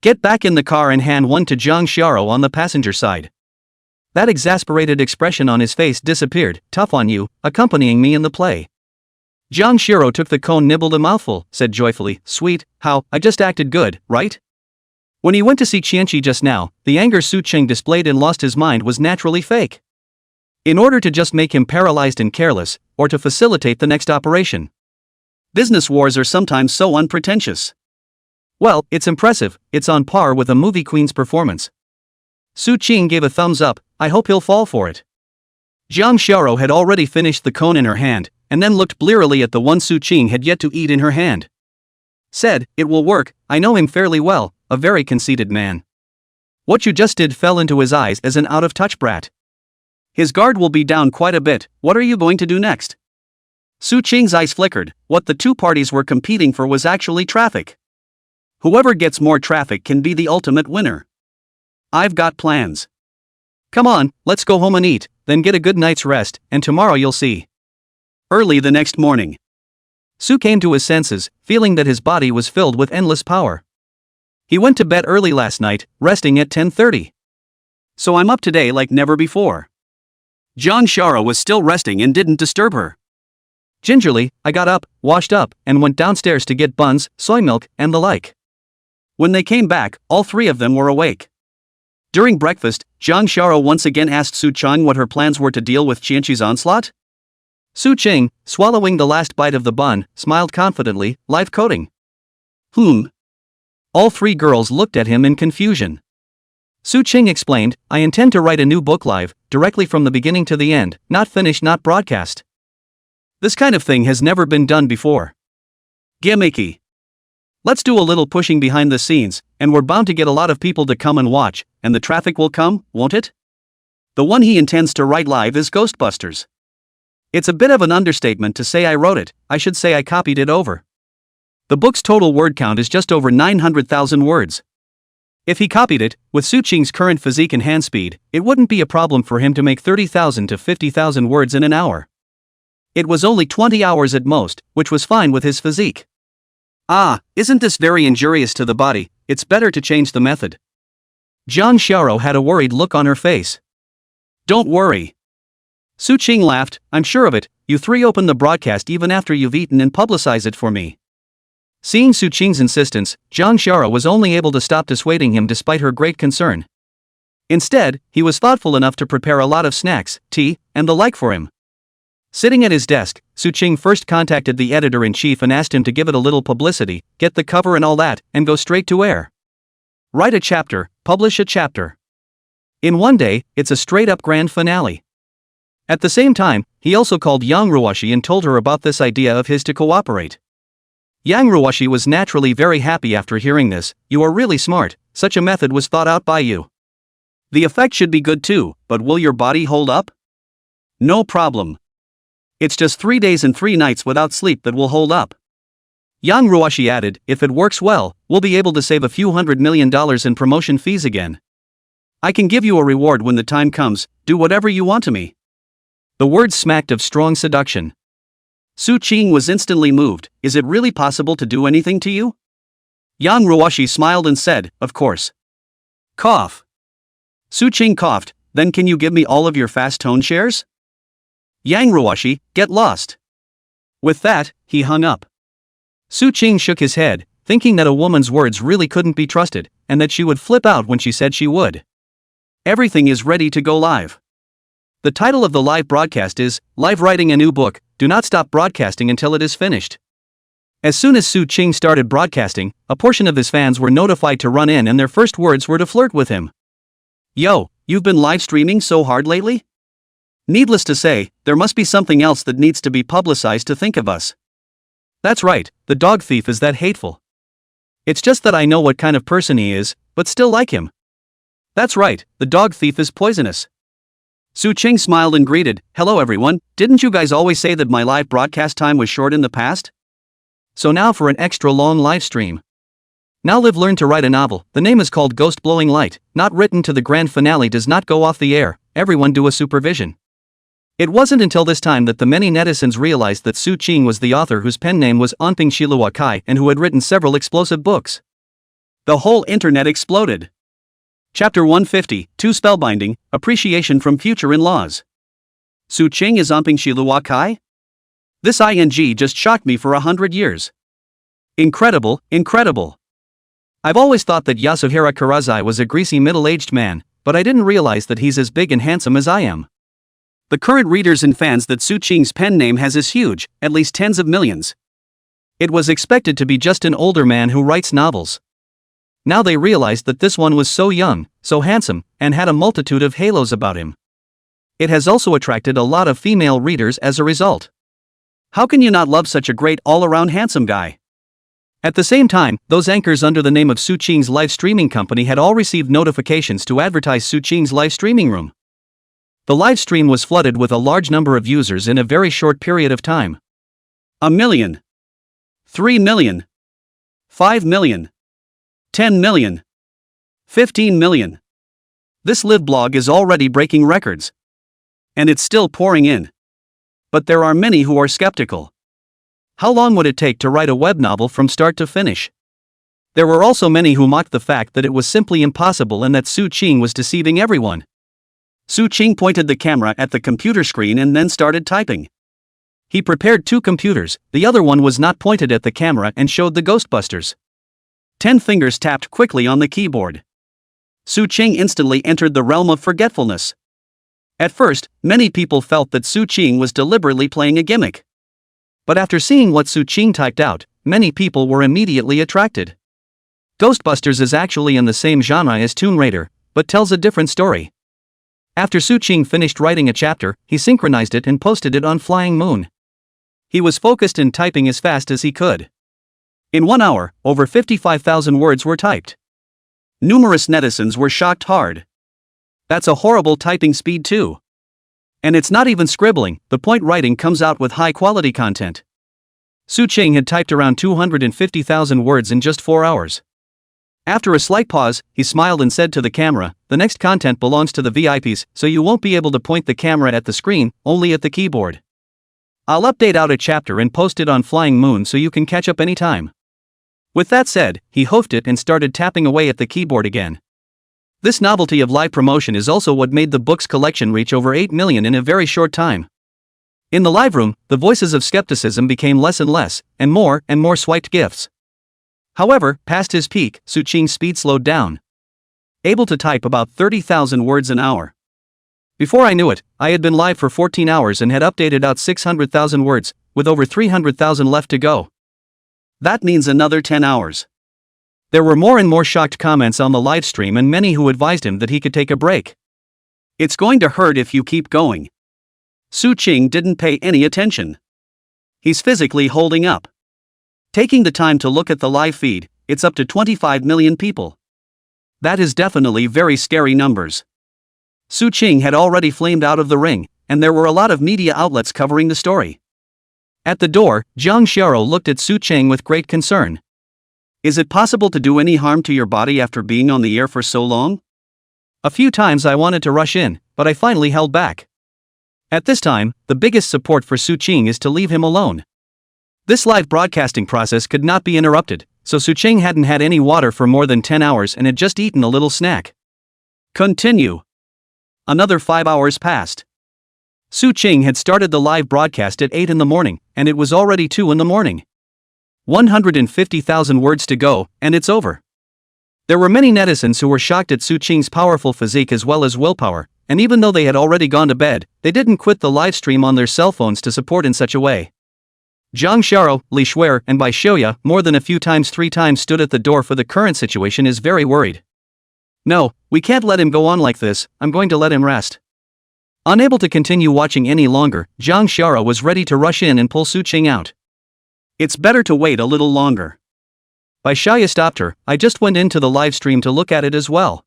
"Get back in the car and hand one to Zhang Xiao on the passenger side." That exasperated expression on his face disappeared. "Tough on you, accompanying me in the play." Zhang Xiao took the cone, nibbled a mouthful, said joyfully, "Sweet, how, I just acted good, right?" When he went to see Qianqi just now, the anger Su Qing displayed and lost his mind was naturally fake. In order to just make him paralyzed and careless, or to facilitate the next operation. Business wars are sometimes so unpretentious. Well, it's impressive, it's on par with a movie queen's performance. Su Qing gave a thumbs up. "I hope he'll fall for it." Zhang Xiao had already finished the cone in her hand, and then looked blearily at the one Su Qing had yet to eat in her hand. Said, "It will work, I know him fairly well, a very conceited man. What you just did fell into his eyes as an out-of-touch brat. His guard will be down quite a bit, what are you going to do next?" Su Qing's eyes flickered. What the two parties were competing for was actually traffic. Whoever gets more traffic can be the ultimate winner. I've got plans. Come on, let's go home and eat, then get a good night's rest, and tomorrow you'll see. Early the next morning, Su came to his senses, feeling that his body was filled with endless power. He went to bed early last night, resting at 10:30. So I'm up today like never before. Jang Shara was still resting and didn't disturb her. Gingerly, I got up, washed up, and went downstairs to get buns, soy milk, and the like. When they came back, all three of them were awake. During breakfast, Jang Shara once again asked Su Chang what her plans were to deal with Qianqi's onslaught. Su Ching, swallowing the last bite of the bun, smiled confidently, live coding. All three girls looked at him in confusion. Su Ching explained, I intend to write a new book live, directly from the beginning to the end, not finish, not broadcast. This kind of thing has never been done before. Gimmicky. Let's do a little pushing behind the scenes, and we're bound to get a lot of people to come and watch, and the traffic will come, won't it? The one he intends to write live is Ghostbusters. It's a bit of an understatement to say I wrote it, I should say I copied it over. The book's total word count is just over 900,000 words. If he copied it, with Su Ching's current physique and hand speed, it wouldn't be a problem for him to make 30,000 to 50,000 words in an hour. It was only 20 hours at most, which was fine with his physique. Isn't this very injurious to the body? It's better to change the method. Jang Shara had a worried look on her face. Don't worry. Su Ching laughed, I'm sure of it, you three open the broadcast even after you've eaten and publicize it for me. Seeing Su Ching's insistence, Jang Shara was only able to stop dissuading him despite her great concern. Instead, he was thoughtful enough to prepare a lot of snacks, tea, and the like for him. Sitting at his desk, Su Ching first contacted the editor-in-chief and asked him to give it a little publicity, get the cover and all that, and go straight to air. Write a chapter, publish a chapter. In one day, it's a straight-up grand finale. At the same time, he also called Yang Ruoshi and told her about this idea of his to cooperate. Yang Ruoshi was naturally very happy after hearing this. You are really smart, such a method was thought out by you. The effect should be good too, but will your body hold up? No problem. It's just 3 days and 3 nights without sleep that will hold up. Yang Ruoshi added, if it works well, we'll be able to save a few $100 million in promotion fees again. I can give you a reward when the time comes, do whatever you want to me. The words smacked of strong seduction. Su Ching was instantly moved, is it really possible to do anything to you? Yang Ruoshi smiled and said, of course. Cough. Su Ching coughed, then can you give me all of your fast tone shares? Yang Ruoshi, get lost. With that, he hung up. Su Ching shook his head, thinking that a woman's words really couldn't be trusted, and that she would flip out when she said she would. Everything is ready to go live. The title of the live broadcast is, Live Writing a New Book, Do Not Stop Broadcasting Until It Is Finished. As soon as Su Ching started broadcasting, a portion of his fans were notified to run in and their first words were to flirt with him. Yo, you've been live streaming so hard lately? Needless to say, there must be something else that needs to be publicized to think of us. That's right, the dog thief is that hateful. It's just that I know what kind of person he is, but still like him. That's right, the dog thief is poisonous. Su Ching smiled and greeted, hello everyone, didn't you guys always say that my live broadcast time was short in the past? So now for an extra long live stream. Now Liv learned to write a novel, the name is called Ghost Blowing Light, not written to the grand finale does not go off the air, everyone do a supervision. It wasn't until this time that the many netizens realized that Su Ching was the author whose pen name was Anping Shilua Kai and who had written several explosive books. The whole internet exploded. Chapter 150, 2 Spellbinding, Appreciation from Future In-Laws. Su Ching is Anping Shilua Kai? This ing just shocked me for 100 years. Incredible, incredible. I've always thought that Yasuhira Kurazai was a greasy middle-aged man, but I didn't realize that he's as big and handsome as I am. The current readers and fans that Su Ching's pen name has is huge, at least tens of millions. It was expected to be just an older man who writes novels. Now they realized that this one was so young, so handsome, and had a multitude of halos about him. It has also attracted a lot of female readers as a result. How can you not love such a great all-around handsome guy? At the same time, those anchors under the name of Su Ching's live streaming company had all received notifications to advertise Su Ching's live streaming room. The live stream was flooded with a large number of users in a very short period of time. 1 million. 3 million. 5 million. 10 million. 15 million. This live blog is already breaking records. And it's still pouring in. But there are many who are skeptical. How long would it take to write a web novel from start to finish? There were also many who mocked the fact that it was simply impossible and that Su Ching was deceiving everyone. Su Qing pointed the camera at the computer screen and then started typing. He prepared 2 computers, the other one was not pointed at the camera and showed the Ghostbusters. 10 fingers tapped quickly on the keyboard. Su Qing instantly entered the realm of forgetfulness. At first, many people felt that Su Qing was deliberately playing a gimmick. But after seeing what Su Qing typed out, many people were immediately attracted. Ghostbusters is actually in the same genre as Tomb Raider, but tells a different story. After Su Qing finished writing a chapter, he synchronized it and posted it on Flying Moon. He was focused in typing as fast as he could. In 1 hour, over 55,000 words were typed. Numerous netizens were shocked hard. That's a horrible typing speed too. And it's not even scribbling, the point writing comes out with high quality content. Su Qing had typed around 250,000 words in just 4 hours. After a slight pause, he smiled and said to the camera, "The next content belongs to the VIPs, so you won't be able to point the camera at the screen, only at the keyboard. I'll update out a chapter and post it on Flying Moon so you can catch up anytime." With that said, he hoofed it and started tapping away at the keyboard again. This novelty of live promotion is also what made the book's collection reach over 8 million in a very short time. In the live room, the voices of skepticism became less and more swiped gifts. However, past his peak, Su Qing's speed slowed down. Able to type about 30,000 words an hour. Before I knew it, I had been live for 14 hours and had updated out 600,000 words, with over 300,000 left to go. That means another 10 hours. There were more and more shocked comments on the live stream and many who advised him that he could take a break. It's going to hurt if you keep going. Su Qing didn't pay any attention. He's physically holding up. Taking the time to look at the live feed, it's up to 25 million people. That is definitely very scary numbers. Su Qing had already flamed out of the ring, and there were a lot of media outlets covering the story. At the door, Jang looked at Su Qing with great concern. Is it possible to do any harm to your body after being on the air for so long? A few times I wanted to rush in, but I finally held back. At this time, the biggest support for Su Qing is to leave him alone. This live broadcasting process could not be interrupted, so Su Qing hadn't had any water for more than 10 hours and had just eaten a little snack. Continue. Another 5 hours passed. Su Qing had started the live broadcast at 8 in the morning, and it was already 2 in the morning. 150,000 words to go, and it's over. There were many netizens who were shocked at Su Qing's powerful physique as well as willpower, and even though they had already gone to bed, they didn't quit the live stream on their cell phones to support in such a way. Zhang Xiao, Li Shuer, and Bai Xiuya, more than a few times 3 times stood at the door for the current situation is very worried. No, we can't let him go on like this, I'm going to let him rest. Unable to continue watching any longer, Zhang Xiao was ready to rush in and pull Su Qing out. It's better to wait a little longer. Bai Xiuya stopped her, I just went into the live stream to look at it as well.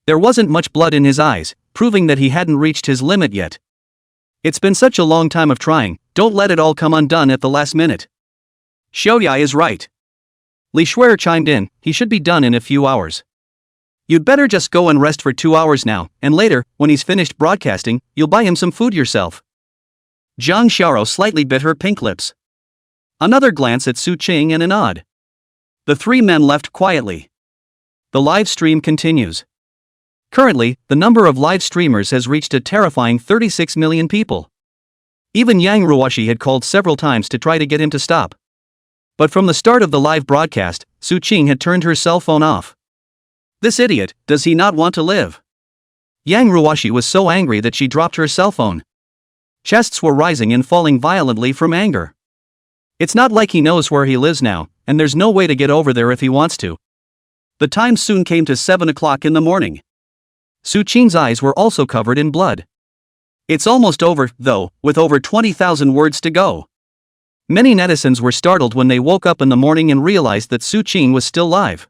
There wasn't much blood in his eyes, proving that he hadn't reached his limit yet. It's been such a long time of trying, don't let it all come undone at the last minute. Xiuya is right. Li Shuer chimed in, he should be done in a few hours. You'd better just go and rest for 2 hours now, and later, when he's finished broadcasting, you'll buy him some food yourself. Zhang Xiao slightly bit her pink lips. Another glance at Su Qing and a nod. The 3 men left quietly. The live stream continues. Currently, the number of live streamers has reached a terrifying 36 million people. Even Yang Ruoshi had called several times to try to get him to stop. But from the start of the live broadcast, Su Qing had turned her cell phone off. This idiot, does he not want to live? Yang Ruoshi was so angry that she dropped her cell phone. Chests were rising and falling violently from anger. It's not like he knows where he lives now, and there's no way to get over there if he wants to. The time soon came to 7 o'clock in the morning. Su Qing's eyes were also covered in blood. It's almost over, though, with over 20,000 words to go. Many netizens were startled when they woke up in the morning and realized that Su Qing was still live.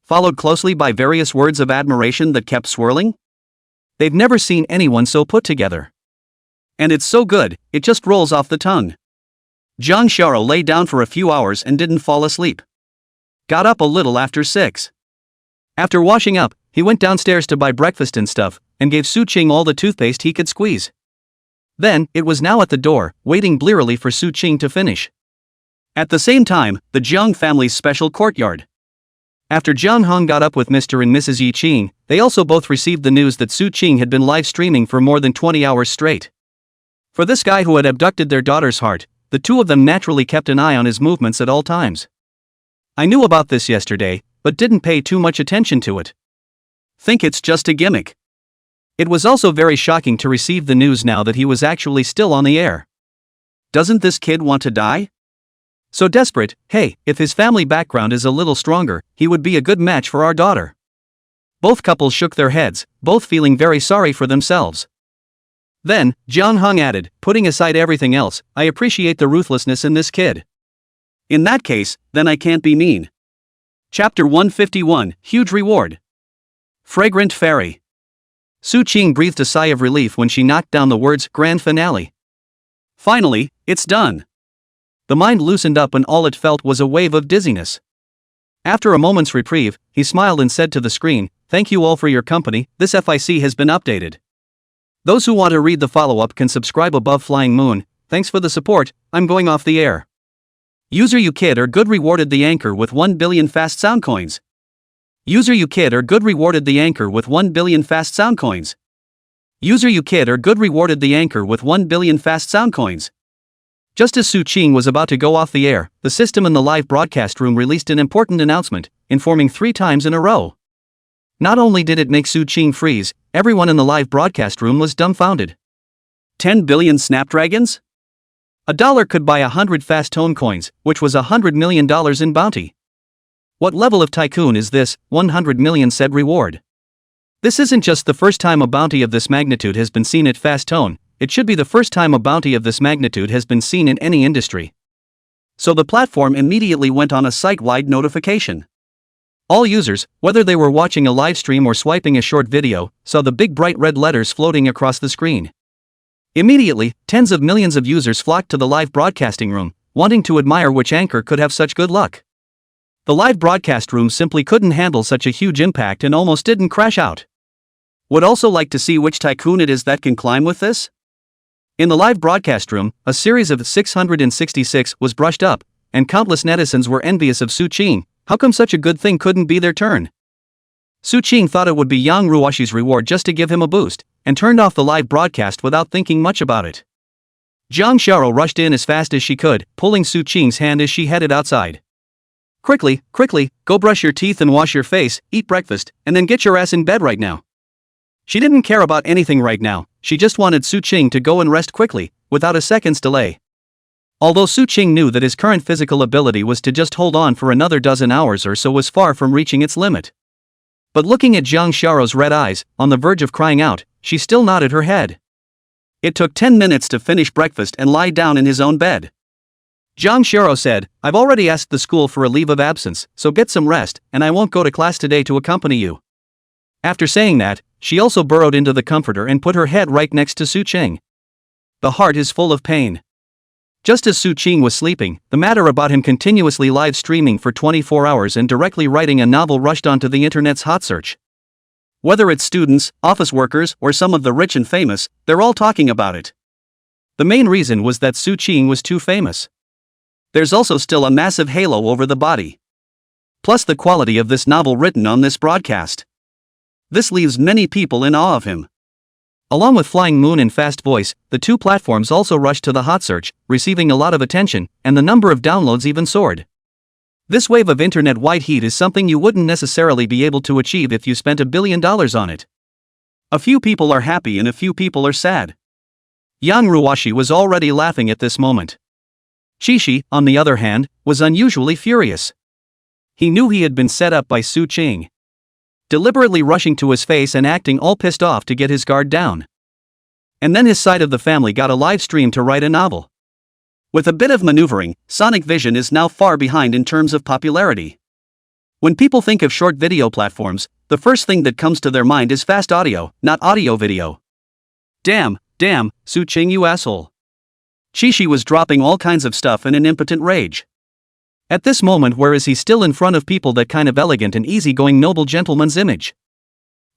Followed closely by various words of admiration that kept swirling. They've never seen anyone so put together. And it's so good, it just rolls off the tongue. Zhang Xiao lay down for a few hours and didn't fall asleep. Got up a little after 6. After washing up, he went downstairs to buy breakfast and stuff, and gave Su Qing all the toothpaste he could squeeze. Then, it was now at the door, waiting blearily for Su Qing to finish. At the same time, the Jiang family's special courtyard. After Jiang Hong got up with Mr. and Mrs. Yi Qing, they also both received the news that Su Qing had been live streaming for more than 20 hours straight. For this guy who had abducted their daughter's heart, the two of them naturally kept an eye on his movements at all times. I knew about this yesterday, but didn't pay too much attention to it. Think it's just a gimmick. It was also very shocking to receive the news now that he was actually still on the air. Doesn't this kid want to die? So desperate, hey, if his family background is a little stronger, he would be a good match for our daughter. Both couples shook their heads, both feeling very sorry for themselves. Then, Jiang Hong added, putting aside everything else, I appreciate the ruthlessness in this kid. In that case, then I can't be mean. Chapter 151, Huge Reward. Fragrant Fairy. Su Qing breathed a sigh of relief when she knocked down the words, Grand Finale. Finally, it's done. The mind loosened up and all it felt was a wave of dizziness. After a moment's reprieve, he smiled and said to the screen, Thank you all for your company, this FIC has been updated. Those who want to read the follow-up can subscribe above Flying Moon. Thanks for the support, I'm going off the air. User You Kid or Good rewarded the anchor with 1 billion fast sound coins. User You Kid or Good rewarded the anchor with 1 billion fast sound coins. User You Kid or Good rewarded the anchor with 1 billion fast sound coins. Just as Su Qing was about to go off the air, the system in the live broadcast room released an important announcement, informing 3 times in a row. Not only did it make Su Qing freeze, everyone in the live broadcast room was dumbfounded. 10 billion Snapdragons? $1 could buy 100 fast tone coins, which was $100 million in bounty. What level of tycoon is this? 100 million said reward. This isn't just the first time a bounty of this magnitude has been seen at fast tone, it should be the first time a bounty of this magnitude has been seen in any industry. So the platform immediately went on a site-wide notification. All users, whether they were watching a live stream or swiping a short video, saw the big bright red letters floating across the screen. Immediately, tens of millions of users flocked to the live broadcasting room, wanting to admire which anchor could have such good luck. The live broadcast room simply couldn't handle such a huge impact and almost didn't crash out. Would also like to see which tycoon it is that can climb with this? In the live broadcast room, a series of 666 was brushed up, and countless netizens were envious of Su Qing. How come such a good thing couldn't be their turn? Su Qing thought it would be Yang Ruoshi's reward just to give him a boost, and turned off the live broadcast without thinking much about it. Jiang Shara rushed in as fast as she could, pulling Su Qing's hand as she headed outside. Quickly, go brush your teeth and wash your face, eat breakfast, and then get your ass in bed right now. She didn't care about anything right now, she just wanted Su Qing to go and rest quickly, without a second's delay. Although Su Qing knew that his current physical ability was to just hold on for another dozen hours or so was far from reaching its limit. But looking at Jiang Sharo's red eyes, on the verge of crying out, she still nodded her head. It took 10 minutes to finish breakfast and lie down in his own bed. Jiang Sharo said, I've already asked the school for a leave of absence, so get some rest, and I won't go to class today to accompany you. After saying that, she also burrowed into the comforter and put her head right next to Su Qing. The heart is full of pain. Just as Su Qing was sleeping, the matter about him continuously live streaming for 24 hours and directly writing a novel rushed onto the internet's hot search. Whether it's students, office workers, or some of the rich and famous, they're all talking about it. The main reason was that Su Qing was too famous. There's also still a massive halo over the body. Plus the quality of this novel written on this broadcast. This leaves many people in awe of him. Along with Flying Moon and Fast Voice, the two platforms also rushed to the hot search, receiving a lot of attention, and the number of downloads even soared. This wave of internet-wide heat is something you wouldn't necessarily be able to achieve if you spent $1 billion on it. A few people are happy and a few people are sad. Yang Ruoshi was already laughing at this moment. Shishi, on the other hand, was unusually furious. He knew he had been set up by Su Qing. Deliberately rushing to his face and acting all pissed off to get his guard down. And then his side of the family got a live stream to write a novel. With a bit of maneuvering, Sonic Vision is now far behind in terms of popularity. When people think of short video platforms, the first thing that comes to their mind is fast audio, not audio video. Damn, Su Qing, you asshole. Shishi was dropping all kinds of stuff in an impotent rage. At this moment, where is he still in front of people that kind of elegant and easygoing noble gentleman's image?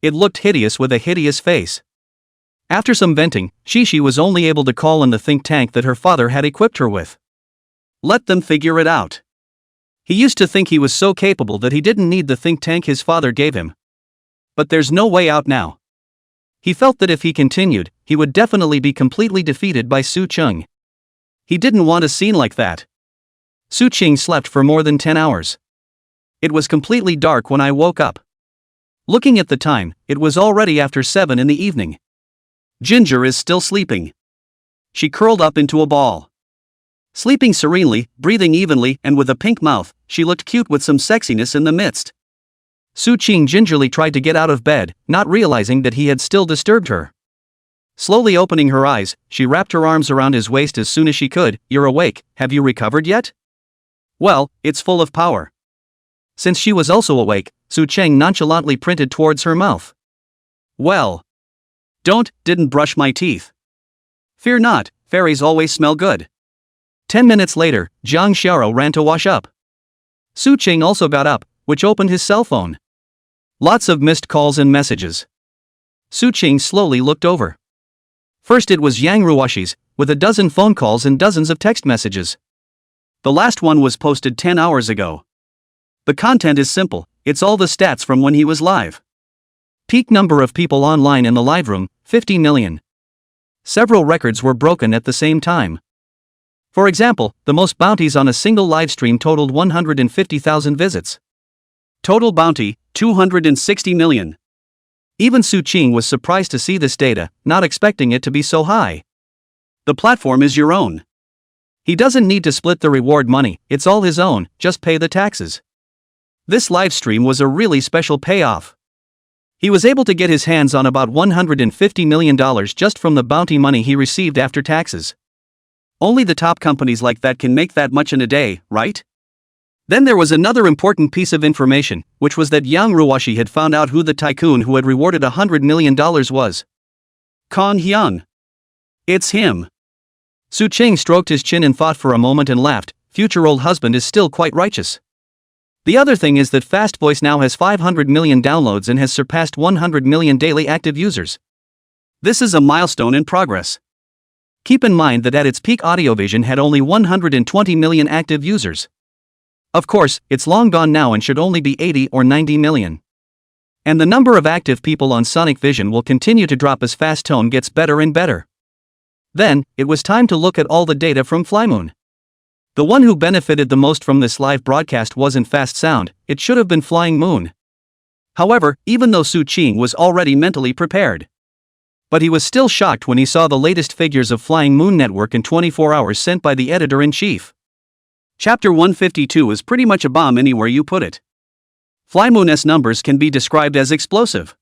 It looked hideous with a hideous face. After some venting, Shishi was only able to call in the think tank that her father had equipped her with. Let them figure it out. He used to think he was so capable that he didn't need the think tank his father gave him. But there's no way out now. He felt that if he continued, he would definitely be completely defeated by Su Chung. He didn't want a scene like that. Su Ching slept for more than 10 hours. It was completely dark when I woke up. Looking at the time, it was already after 7 in the evening. Ginger is still sleeping. She curled up into a ball. Sleeping serenely, breathing evenly, and with a pink mouth, she looked cute with some sexiness in the midst. Su Ching gingerly tried to get out of bed, not realizing that he had still disturbed her. Slowly opening her eyes, she wrapped her arms around his waist as soon as she could. "You're awake, have you recovered yet?" "Well, it's full of power." Since she was also awake, Su Cheng nonchalantly printed towards her mouth. "Well. Didn't brush my teeth." "Fear not, fairies always smell good." 10 minutes later, Jang Xiao ran to wash up. Su Cheng also got up, which opened his cell phone. Lots of missed calls and messages. Su Ching slowly looked over. First it was Yang Ruoshi's, with a dozen phone calls and dozens of text messages. The last one was posted 10 hours ago. The content is simple, it's all the stats from when he was live. Peak number of people online in the live room, 50 million. Several records were broken at the same time. For example, the most bounties on a single live stream totaled 150,000 visits. Total bounty, 260 million. Even Su Ching was surprised to see this data, not expecting it to be so high. The platform is your own. He doesn't need to split the reward money, it's all his own, just pay the taxes. This live stream was a really special payoff. He was able to get his hands on about $150 million just from the bounty money he received after taxes. Only the top companies like that can make that much in a day, right? Then there was another important piece of information, which was that Yang Ruoshi had found out who the tycoon who had rewarded $100 million was. Kong Hyun. It's him. Su Ching stroked his chin in thought for a moment and laughed. Future old husband is still quite righteous. The other thing is that Fast Voice now has 500 million downloads and has surpassed 100 million daily active users. This is a milestone in progress. Keep in mind that at its peak Audiovision had only 120 million active users. Of course, it's long gone now and should only be 80 or 90 million. And the number of active people on Sonic Vision will continue to drop as Fast Tone gets better and better. Then, it was time to look at all the data from Flymoon. The one who benefited the most from this live broadcast wasn't Fast Sound, it should have been Flying Moon. However, even though Su Ching was already mentally prepared. But he was still shocked when he saw the latest figures of Flying Moon Network in 24 hours sent by the editor-in-chief. Chapter 152 is pretty much a bomb anywhere you put it. Flymoon's numbers can be described as explosive.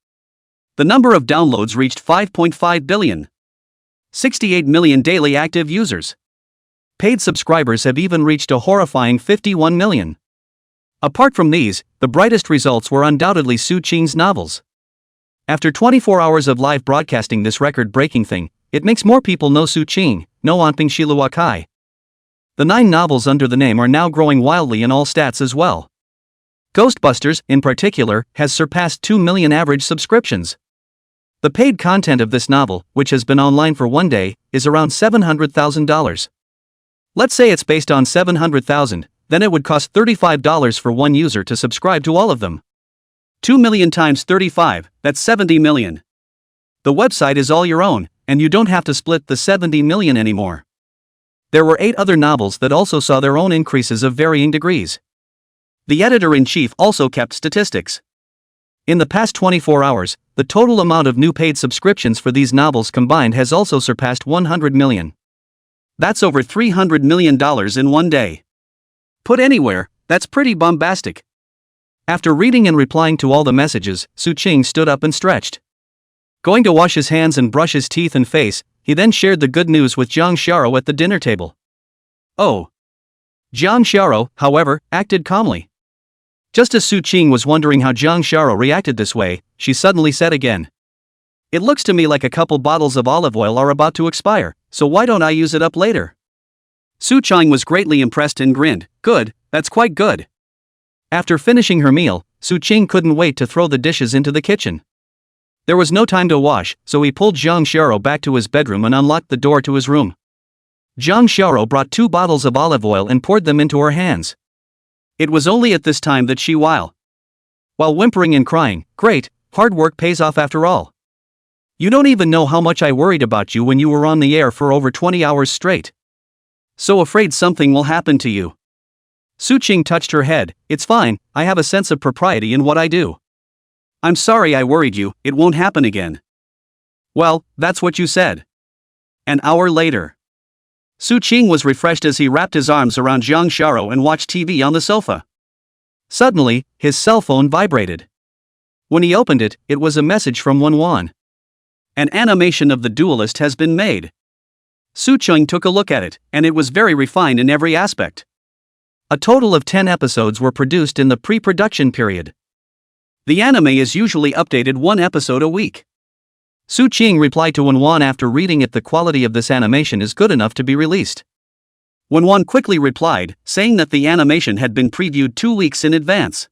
The number of downloads reached 5.5 billion. 68 million daily active users. Paid subscribers have even reached a horrifying 51 million. Apart from these, the brightest results were undoubtedly Su Ching's novels. After 24 hours of live broadcasting this record-breaking thing, it makes more people know Su Ching, no Anping Shilua Kai. The 9 novels under the name are now growing wildly in all stats as well. Ghostbusters, in particular, has surpassed 2 million average subscriptions. The paid content of this novel, which has been online for 1 day, is around $700,000. Let's say it's based on 700,000, then it would cost $35 for one user to subscribe to all of them. 2 million times 35, that's 70 million. The website is all your own, and you don't have to split the 70 million anymore. There were 8 other novels that also saw their own increases of varying degrees. The editor-in-chief also kept statistics. In the past 24 hours, the total amount of new paid subscriptions for these novels combined has also surpassed 100 million. That's over $300 million in 1 day. Put anywhere, that's pretty bombastic. After reading and replying to all the messages, Su Ching stood up and stretched. Going to wash his hands and brush his teeth and face, he then shared the good news with Jang Xiao at the dinner table. Oh. Jang Xiao, however, acted calmly. Just as Su Ching was wondering how Jang Xiao reacted this way, she suddenly said again. It looks to me like a couple bottles of olive oil are about to expire, so why don't I use it up later? Su Ching was greatly impressed and grinned. Good, that's quite good. After finishing her meal, Su Ching couldn't wait to throw the dishes into the kitchen. There was no time to wash, so he pulled Jang Xiao back to his bedroom and unlocked the door to his room. Jang Xiao brought 2 bottles of olive oil and poured them into her hands. It was only at this time that she while whimpering and crying, "Great, hard work pays off after all. You don't even know how much I worried about you when you were on the air for over 20 hours straight. So afraid something will happen to you." Su-ching touched her head. "It's fine, I have a sense of propriety in what I do. I'm sorry I worried you, it won't happen again." "Well, that's what you said." An hour later. Su-ching was refreshed as he wrapped his arms around Jang Shara and watched TV on the sofa. Suddenly, his cell phone vibrated. When he opened it, it was a message from Manhwa. "An animation of the duelist has been made." Su-ching took a look at it, and it was very refined in every aspect. A total of 10 episodes were produced in the pre-production period. The anime is usually updated 1 episode a week. Su-ching replied to Manhwa after reading it, "The quality of this animation is good enough to be released." Manhwa quickly replied, saying that the animation had been previewed 2 weeks in advance.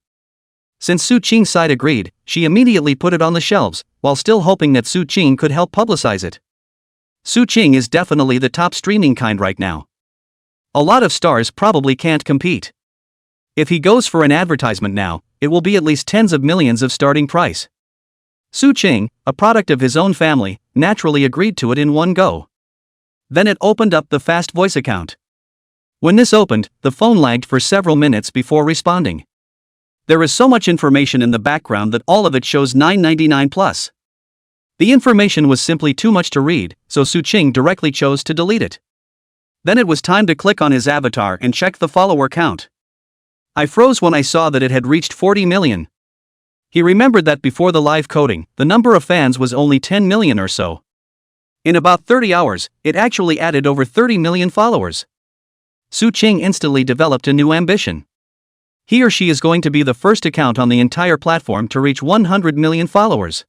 Since Su-ching's side agreed, she immediately put it on the shelves, while still hoping that Su-ching could help publicize it. Su-ching is definitely the top streaming kind right now. A lot of stars probably can't compete. If he goes for an advertisement now, it will be at least tens of millions of starting price. Su-ching, a product of his own family, naturally agreed to it in one go. Then it opened up the fast voice account. When this opened, the phone lagged for several minutes before responding. There is so much information in the background that all of it shows 999 plus. The information was simply too much to read, so Su-ching directly chose to delete it. Then it was time to click on his avatar and check the follower count. I froze when I saw that it had reached 40 million. He remembered that before the live coding, the number of fans was only 10 million or so. In about 30 hours, it actually added over 30 million followers. Su-ching instantly developed a new ambition. He or she is going to be the first account on the entire platform to reach 100 million followers.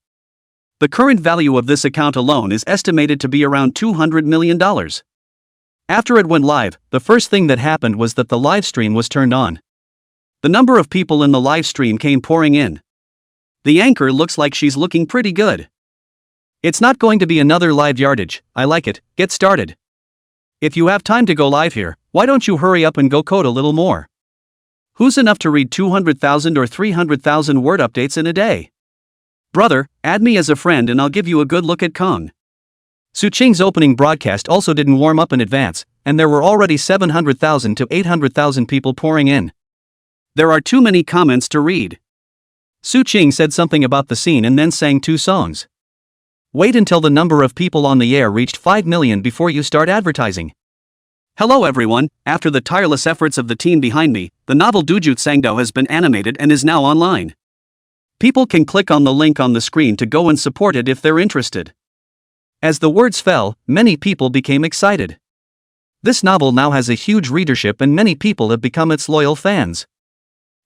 The current value of this account alone is estimated to be around $200 million. After it went live, the first thing that happened was that the live stream was turned on. The number of people in the live stream came pouring in. The anchor looks like she's looking pretty good. It's not going to be another live yardage, I like it, get started. If you have time to go live here, why don't you hurry up and go code a little more? Who's enough to read 200,000 or 300,000 word updates in a day? Brother, add me as a friend and I'll give you a good look at Kong. Su-ching's opening broadcast also didn't warm up in advance, and there were already 700,000 to 800,000 people pouring in. There are too many comments to read. Su-ching said something about the scene and then sang 2 songs. Wait until the number of people on the air reached 5 million before you start advertising. Hello everyone, after the tireless efforts of the team behind me, the novel Dujutsu has been animated and is now online. People can click on the link on the screen to go and support it if they're interested. As the words fell, many people became excited. This novel now has a huge readership and many people have become its loyal fans.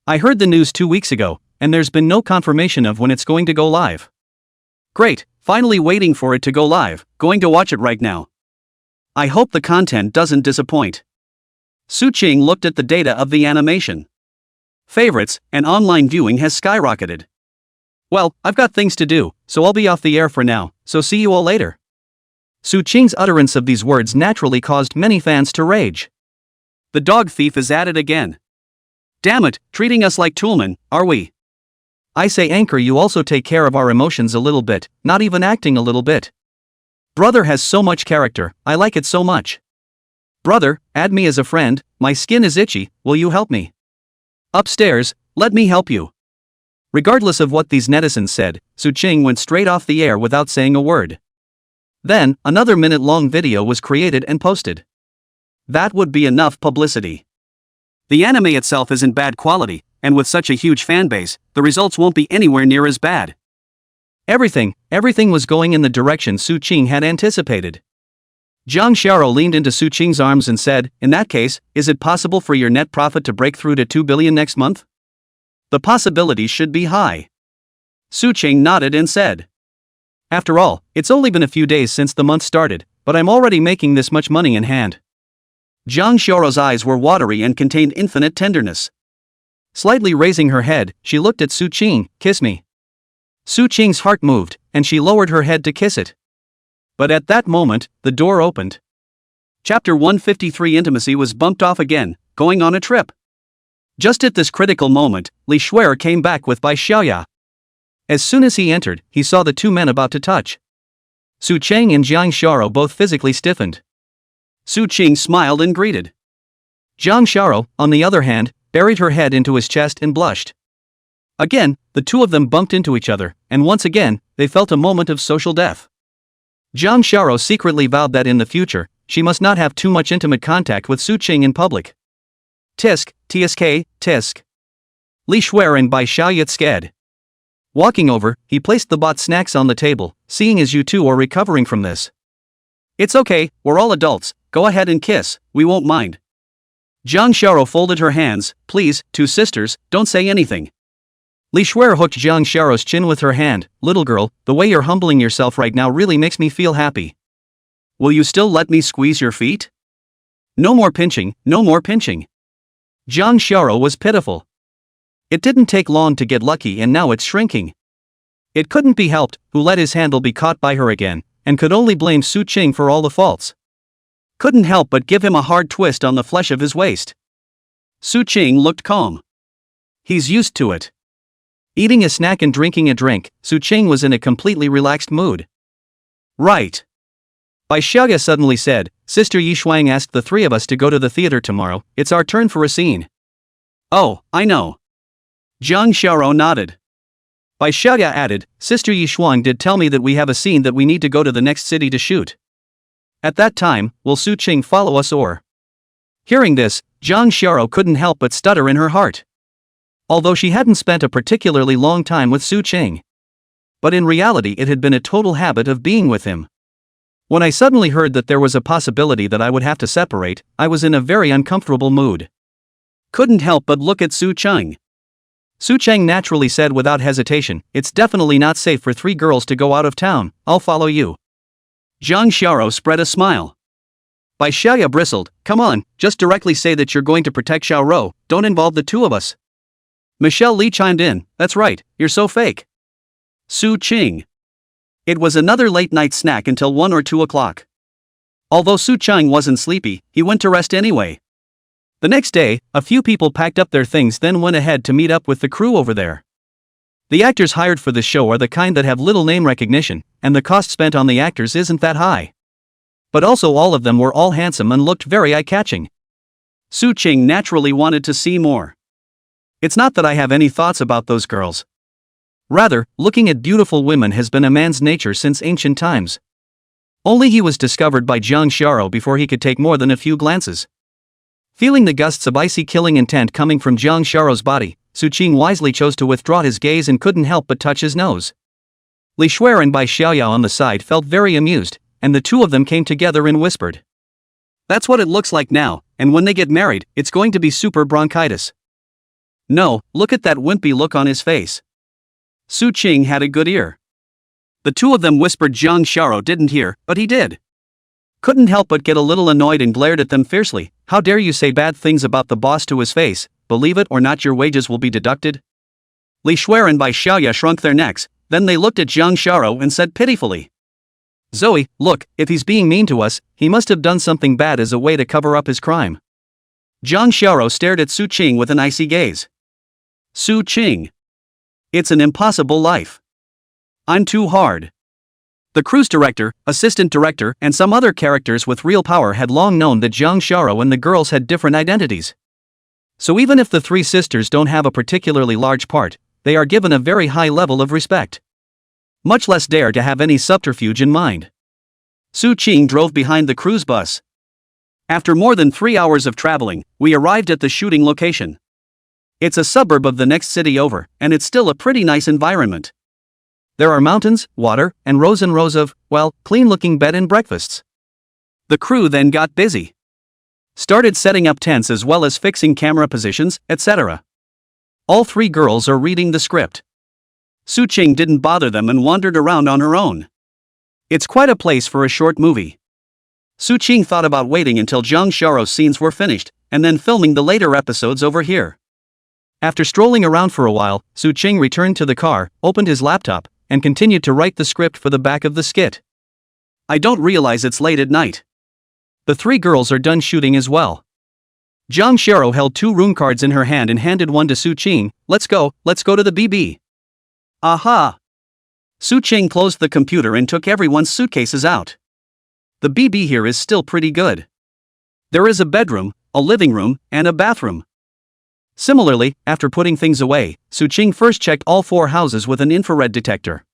I heard the news 2 weeks ago, and there's been no confirmation of when it's going to go live. Great, finally waiting for it to go live, going to watch it right now. I hope the content doesn't disappoint. Su-ching looked at the data of the animation. Favorites and online viewing has skyrocketed. Well, I've got things to do, so I'll be off the air for now, so see you all later. Su-ching's utterance of these words naturally caused many fans to rage. The dog thief is at it again. Damn it, treating us like toolmen, are we? I say anchor, you also take care of our emotions a little bit, not even acting a little bit. Brother has so much character, I like it so much. Brother, add me as a friend, my skin is itchy, will you help me? Upstairs, let me help you. Regardless of what these netizens said, Su-ching went straight off the air without saying a word. Then, another minute-long video was created and posted. That would be enough publicity. The anime itself isn't bad quality, and with such a huge fanbase, the results won't be anywhere near as bad. Everything was going in the direction Su-ching had anticipated. Jang Shara leaned into Su-ching's arms and said, "In that case, is it possible for your net profit to break through to 2 billion next month? The possibilities should be high." Su-ching nodded and said, "After all, it's only been a few days since the month started, but I'm already making this much money in hand." Jang Shara's eyes were watery and contained infinite tenderness. Slightly raising her head, she looked at Su-ching, "Kiss me." Su-ching's heart moved, and she lowered her head to kiss it. But at that moment, the door opened. Chapter 153 Intimacy was bumped off again, going on a trip. Just at this critical moment, Li Shuer came back with Bai Xiaoya. As soon as he entered, he saw the two men about to touch. Su Cheng and Jiang Xiao both physically stiffened. Su Qing smiled and greeted. Jiang Xiao, on the other hand, buried her head into his chest and blushed. Again, the two of them bumped into each other, and once again, they felt a moment of social death. Jiang Xiao secretly vowed that in the future, she must not have too much intimate contact with Su Qing in public. Tisk, tsk, tisk. Li Shuer and Bai Xiaoya sked. Walking over, he placed the bought snacks on the table, seeing as you two are recovering from this. It's okay, we're all adults, go ahead and kiss, we won't mind. Jiang Xiao folded her hands, please, two sisters, don't say anything. Li Shuer hooked Jiang Xiao's chin with her hand, little girl, the way you're humbling yourself right now really makes me feel happy. Will you still let me squeeze your feet? No more pinching, no more pinching. Jiang Xiao was pitiful. It didn't take long to get lucky and now it's shrinking. It couldn't be helped, who let his handle be caught by her again, and could only blame Su Qing for all the faults. Couldn't help but give him a hard twist on the flesh of his waist. Su Qing looked calm. He's used to it. Eating a snack and drinking a drink, Su Qing was in a completely relaxed mood. Right. Bai Xiaoya suddenly said, Sister Yi Shuang asked the three of us to go to the theater tomorrow, it's our turn for a scene. Oh, I know. Jiang Xiao nodded. Bai Xiaoya added, Sister Yi Shuang did tell me that we have a scene that we need to go to the next city to shoot. At that time, will Su Qing follow us or? Hearing this, Jiang Xiao couldn't help but stutter in her heart. Although she hadn't spent a particularly long time with Su Qing. But in reality it had been a total habit of being with him. When I suddenly heard that there was a possibility that I would have to separate, I was in a very uncomfortable mood. Couldn't help but look at Su Qing. Su Qing naturally said without hesitation, it's definitely not safe for three girls to go out of town, I'll follow you. Jiang Xiao spread a smile. Bai Xiaoya bristled, come on, just directly say that you're going to protect Xiao, don't involve the two of us. Michelle Li chimed in, that's right, you're so fake. Su Qing. It was another late-night snack until 1 or 2 o'clock. Although Su Qing wasn't sleepy, he went to rest anyway. The next day, a few people packed up their things then went ahead to meet up with the crew over there. The actors hired for this show are the kind that have little name recognition, and the cost spent on the actors isn't that high. But also all of them were all handsome and looked very eye-catching. Su Qing naturally wanted to see more. It's not that I have any thoughts about those girls. Rather, looking at beautiful women has been a man's nature since ancient times. Only he was discovered by Jiang Xiao before he could take more than a few glances. Feeling the gusts of icy killing intent coming from Jiang Xiao's body, Su Qing wisely chose to withdraw his gaze and couldn't help but touch his nose. Li Shuer and Bai Xiaoya on the side felt very amused, and the two of them came together and whispered. That's what it looks like now, and when they get married, it's going to be super bronchitis. No, look at that wimpy look on his face. Su Qing had a good ear. The two of them whispered. Jiang Xiao didn't hear, but he did. Couldn't help but get a little annoyed and glared at them fiercely. How dare you say bad things about the boss to his face, believe it or not your wages will be deducted. Li Shuer and Bai Xiaoya shrunk their necks, then they looked at Jiang Xiao and said pitifully. Zoe, look, if he's being mean to us, he must have done something bad as a way to cover up his crime. Jiang Xiao stared at Su Qing with an icy gaze. Su Qing. It's an impossible life. I'm too hard. The crew's director, assistant director, and some other characters with real power had long known that Jiang Xiao and the girls had different identities. So even if the three sisters don't have a particularly large part, they are given a very high level of respect. Much less dare to have any subterfuge in mind. Su Qing drove behind the crew's bus. After more than 3 hours of traveling, we arrived at the shooting location. It's a suburb of the next city over, and it's still a pretty nice environment. There are mountains, water, and rows of, well, clean-looking bed and breakfasts. The crew then got busy. Started setting up tents as well as fixing camera positions, etc. All three girls are reading the script. Su Qing didn't bother them and wandered around on her own. It's quite a place for a short movie. Su Qing thought about waiting until Jiang Xiao's scenes were finished, and then filming the later episodes over here. After strolling around for a while, Su Qing returned to the car, opened his laptop, and continued to write the script for the back of the skit. I don't realize it's late at night. The three girls are done shooting as well. Jang Sharo held 2 rune cards in her hand and handed one to Su Qing. Let's go to the BB. Aha! Su Qing closed the computer and took everyone's suitcases out. The BB here is still pretty good. There is a bedroom, a living room, and a bathroom. Similarly, after putting things away, Su Qing first checked all 4 houses with an infrared detector.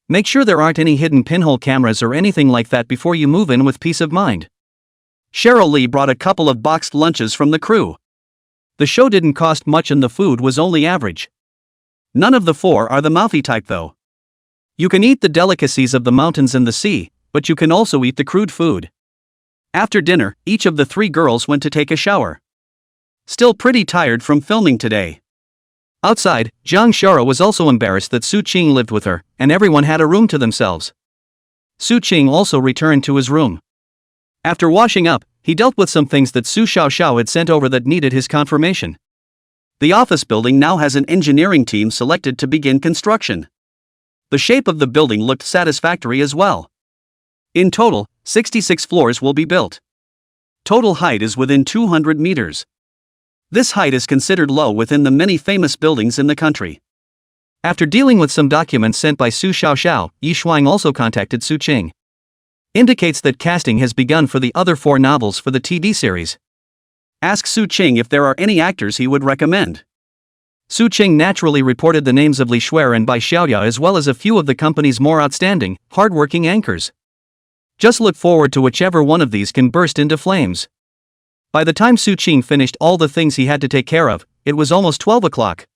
Make sure there aren't any hidden pinhole cameras or anything like that before you move in with peace of mind. Cheryl Lee brought a couple of boxed lunches from the crew. The show didn't cost much and the food was only average. None of the 4 are the mouthy type though. You can eat the delicacies of the mountains and the sea, but you can also eat the crude food. After dinner, each of the 3 girls went to take a shower. Still pretty tired from filming today. Outside, Jang Shara was also embarrassed that Su Qing lived with her, and everyone had a room to themselves. Su Qing also returned to his room. After washing up, he dealt with some things that Su Xiao had sent over that needed his confirmation. The office building now has an engineering team selected to begin construction. The shape of the building looked satisfactory as well. In total, 66 floors will be built. Total height is within 200 meters. This height is considered low within the many famous buildings in the country. After dealing with some documents sent by Su Xiao, Yi Shuang also contacted Su Qing. Indicates that casting has begun for the other 4 novels for the TV series. Ask Su Qing if there are any actors he would recommend. Su Qing naturally reported the names of Li Shuer and Bai Xiaoya as well as a few of the company's more outstanding, hard-working anchors. Just look forward to whichever one of these can burst into flames. By the time Su Qing finished all the things he had to take care of, it was almost 12 o'clock.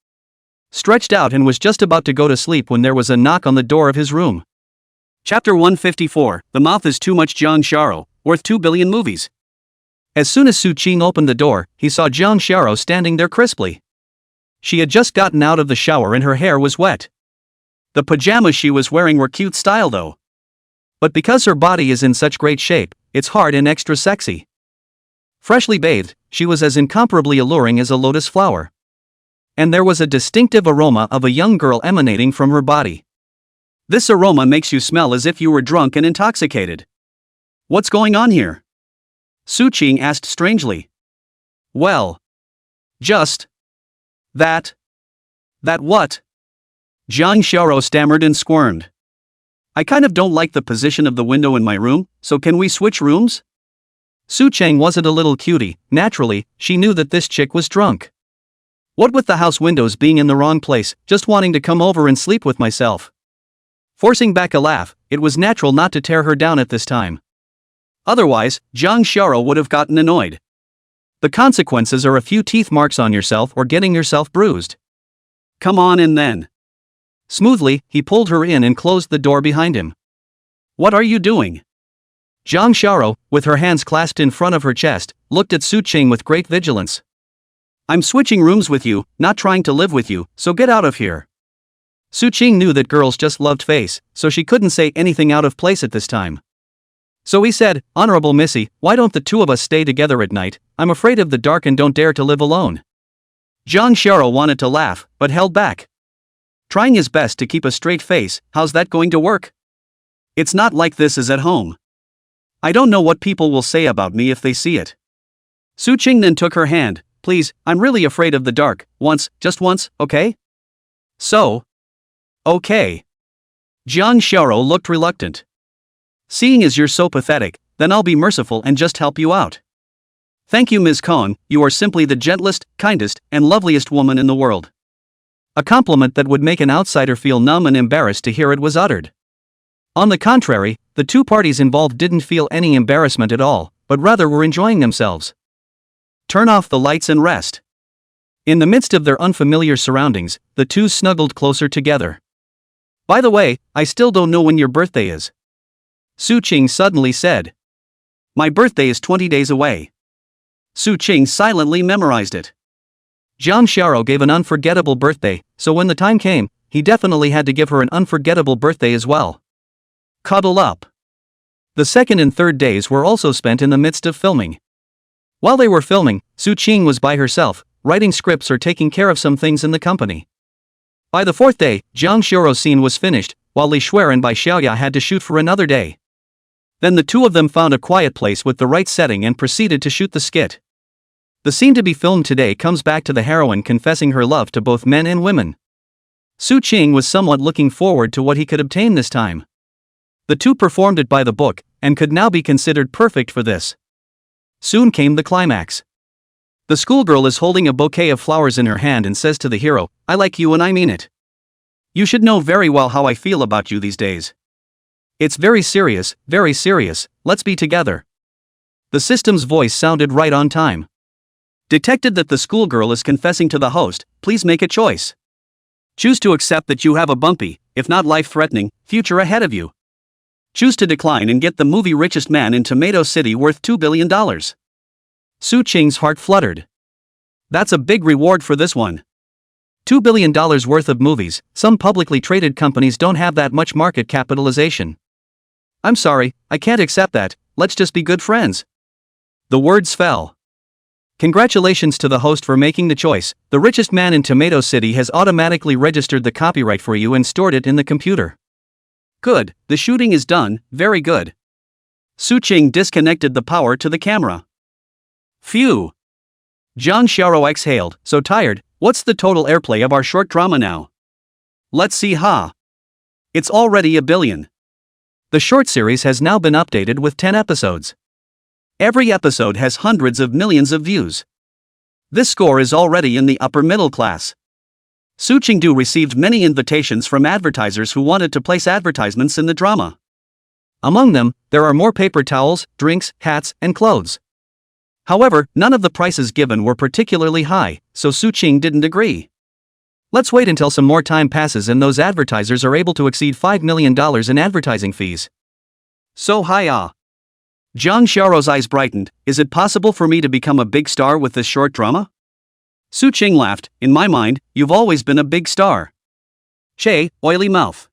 Stretched out and was just about to go to sleep when there was a knock on the door of his room. Chapter 154, The Mouth is Too Much. Jang Sharo, worth 2 billion movies. As soon as Su Qing opened the door, he saw Jang Sharo standing there crisply. She had just gotten out of the shower and her hair was wet. The pajamas she was wearing were cute style though. But because her body is in such great shape, it's hard and extra sexy. Freshly bathed, she was as incomparably alluring as a lotus flower. And there was a distinctive aroma of a young girl emanating from her body. This aroma makes you smell as if you were drunk and intoxicated. What's going on here? Su Qing asked strangely. Well, just that what? Jang Sharo stammered and squirmed. I kind of don't like the position of the window in my room, so can we switch rooms? Su Qing wasn't a little cutie. Naturally, she knew that this chick was drunk. What with the house windows being in the wrong place, just wanting to come over and sleep with myself. Forcing back a laugh, it was natural not to tear her down at this time. Otherwise, Jang Sharo would have gotten annoyed. The consequences are a few teeth marks on yourself or getting yourself bruised. Come on in then. Smoothly, he pulled her in and closed the door behind him. What are you doing? Jang Sharo, with her hands clasped in front of her chest, looked at Su Qing with great vigilance. I'm switching rooms with you, not trying to live with you, so get out of here. Su Qing knew that girls just loved face, so she couldn't say anything out of place at this time. So he said, Honorable Missy, why don't the 2 of us stay together at night? I'm afraid of the dark and don't dare to live alone. Jang Sharo wanted to laugh, but held back. Trying his best to keep a straight face, how's that going to work? It's not like this is at home. I don't know what people will say about me if they see it. Su Qing then took her hand. Please, I'm really afraid of the dark, just once, okay? So? Okay. Jang Sharo looked reluctant. Seeing as you're so pathetic, then I'll be merciful and just help you out. Thank you, Ms. Kong, you are simply the gentlest, kindest, and loveliest woman in the world. A compliment that would make an outsider feel numb and embarrassed to hear it was uttered. On the contrary, the 2 parties involved didn't feel any embarrassment at all, but rather were enjoying themselves. Turn off the lights and rest. In the midst of their unfamiliar surroundings, the 2 snuggled closer together. By the way, I still don't know when your birthday is. Su Qing suddenly said. My birthday is 20 days away. Su Qing silently memorized it. Jang Sharo gave an unforgettable birthday, so when the time came, he definitely had to give her an unforgettable birthday as well. Cuddle up. The 2nd and 3rd days were also spent in the midst of filming. While they were filming, Su Qing was by herself, writing scripts or taking care of some things in the company. By the 4th day, Jang Sharo's scene was finished, while Li Shuer and Bai Xiaoya had to shoot for another day. Then the 2 of them found a quiet place with the right setting and proceeded to shoot the skit. The scene to be filmed today comes back to the heroine confessing her love to both men and women. Su Ching was somewhat looking forward to what he could obtain this time. The two performed it by the book, and could now be considered perfect for this. Soon came the climax. The schoolgirl is holding a bouquet of flowers in her hand and says to the hero, "I like you and I mean it. You should know very well how I feel about you these days. It's very serious, let's be together." The system's voice sounded right on time. Detected that the schoolgirl is confessing to the host, "Please make a choice. Choose to accept that you have a bumpy, if not life-threatening, future ahead of you. Choose to decline and get the movie richest man in Tomato City worth $2 billion. Su Ching's heart fluttered. That's a big reward for this one. $2 billion worth of movies. Some publicly traded companies don't have that much market capitalization. I'm sorry, I can't accept that, let's just be good friends. The words fell. Congratulations to the host for making the choice. The richest man in Tomato City has automatically registered the copyright for you and stored it in the computer. Good, the shooting is done, very good. Su Ching disconnected the power to the camera. Phew. Jang Xiao exhaled, so tired. What's the total airplay of our short drama now? Let's see. It's already 1 billion. The short series has now been updated with 10 episodes. Every episode has hundreds of millions of views. This score is already in the upper middle class. Su Chingdu received many invitations from advertisers who wanted to place advertisements in the drama. Among them, there are more paper towels, drinks, hats, and clothes. However, none of the prices given were particularly high, so Su Ching didn't agree. Let's wait until some more time passes and those advertisers are able to exceed $5 million in advertising fees. So high. Jang Xiao's eyes brightened. Is it possible for me to become a big star with this short drama? Su Ching laughed. In my mind, you've always been a big star. Che, oily mouth.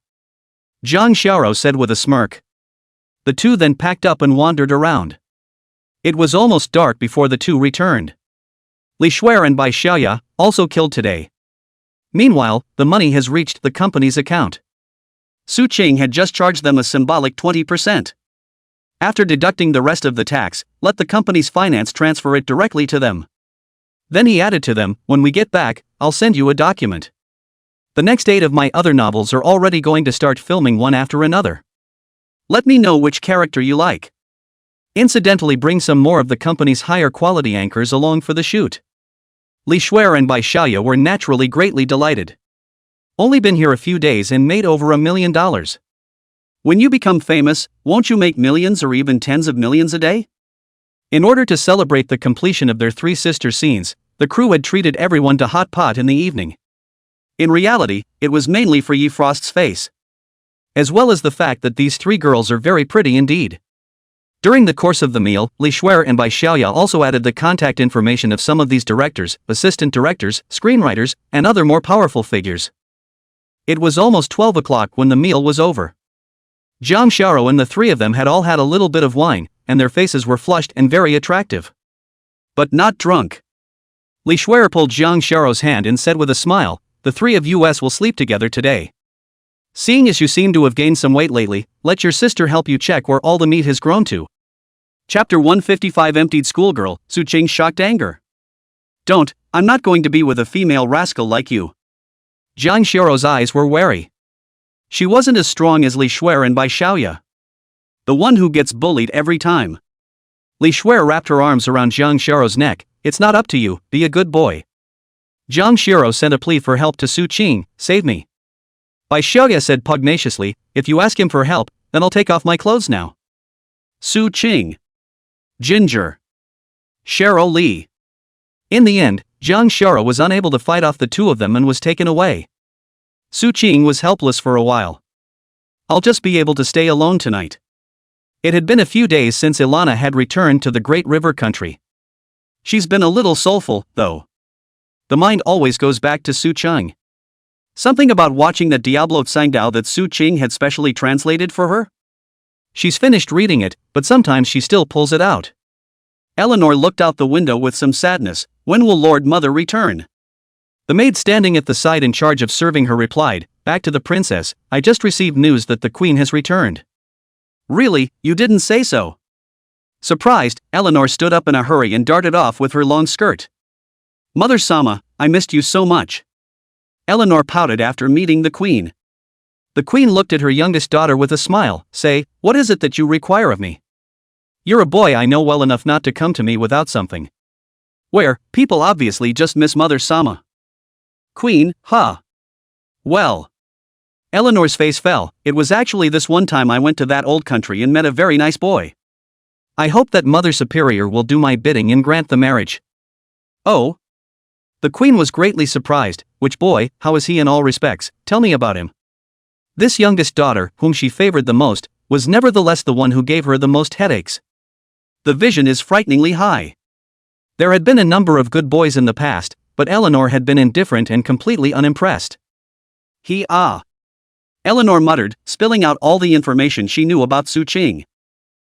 Jang Xiao said with a smirk. The two then packed up and wandered around. It was almost dark before the two returned. Li Shuer and Bai Xiaoya, also killed today. Meanwhile, the money has reached the company's account. Su Ching had just charged them a symbolic 20%. After deducting the rest of the tax, let the company's finance transfer it directly to them. Then he added to them, when we get back, I'll send you a document. The next 8 of my other novels are already going to start filming one after another. Let me know which character you like. Incidentally, bring some more of the company's higher quality anchors along for the shoot. Li Shuer and Bai Xiaoya were naturally greatly delighted. Only been here a few days and made over $1 million. When you become famous, won't you make millions or even tens of millions a day? In order to celebrate the completion of their 3 sister scenes, the crew had treated everyone to hot pot in the evening. In reality, it was mainly for Yi Frost's face. As well as the fact that these 3 girls are very pretty indeed. During the course of the meal, Li Shuer and Bai Xiaoya also added the contact information of some of these directors, assistant directors, screenwriters, and other more powerful figures. It was almost 12 o'clock when the meal was over. Jang Xiao and the 3 of them had all had a little bit of wine, and their faces were flushed and very attractive. But not drunk. Li Shuer pulled Jang Xiao's hand and said with a smile, the 3 of us will sleep together today. Seeing as you seem to have gained some weight lately, let your sister help you check where all the meat has grown to. Chapter 155 Emptied Schoolgirl, Su Ching's shocked anger. Don't, I'm not going to be with a female rascal like you. Jang Xiao's eyes were wary. She wasn't as strong as Li Shuer and Bai Xiaoya. The one who gets bullied every time. Li Shuer wrapped her arms around Jang Xiao's neck. It's not up to you, be a good boy. Jang Xiao sent a plea for help to Su Ching, save me. Bai Xiaoya said pugnaciously, if you ask him for help, then I'll take off my clothes now. Su Ching. Ginger. Shara Li. In the end, Jang Xiao was unable to fight off the 2 of them and was taken away. Su Ching was helpless for a while. I'll just be able to stay alone tonight. It had been a few days since Ilana had returned to the Great River country. She's been a little soulful, though. The mind always goes back to Su Ching. Something about watching that Diablo Tsangdao that Su Ching had specially translated for her? She's finished reading it, but sometimes she still pulls it out. Eleanor looked out the window with some sadness. When will Lord Mother return? The maid standing at the side in charge of serving her replied, back to the princess, I just received news that the queen has returned. Really, you didn't say so? Surprised, Eleanor stood up in a hurry and darted off with her long skirt. Mother Sama, I missed you so much. Eleanor pouted after meeting the queen. The queen looked at her youngest daughter with a smile, say, what is it that you require of me? You're a boy I know well enough not to come to me without something. Where, people obviously just miss Mother Sama. Queen, huh? Well. Eleanor's face fell. It was actually this one time I went to that old country and met a very nice boy. I hope that Mother Superior will do my bidding and grant the marriage. Oh? The queen was greatly surprised. Which boy, how is he in all respects, tell me about him. This youngest daughter, whom she favored the most, was nevertheless the one who gave her the most headaches. The vision is frighteningly high. There had been a number of good boys in the past, but Eleanor had been indifferent and completely unimpressed. Eleanor muttered, spilling out all the information she knew about Su Qing.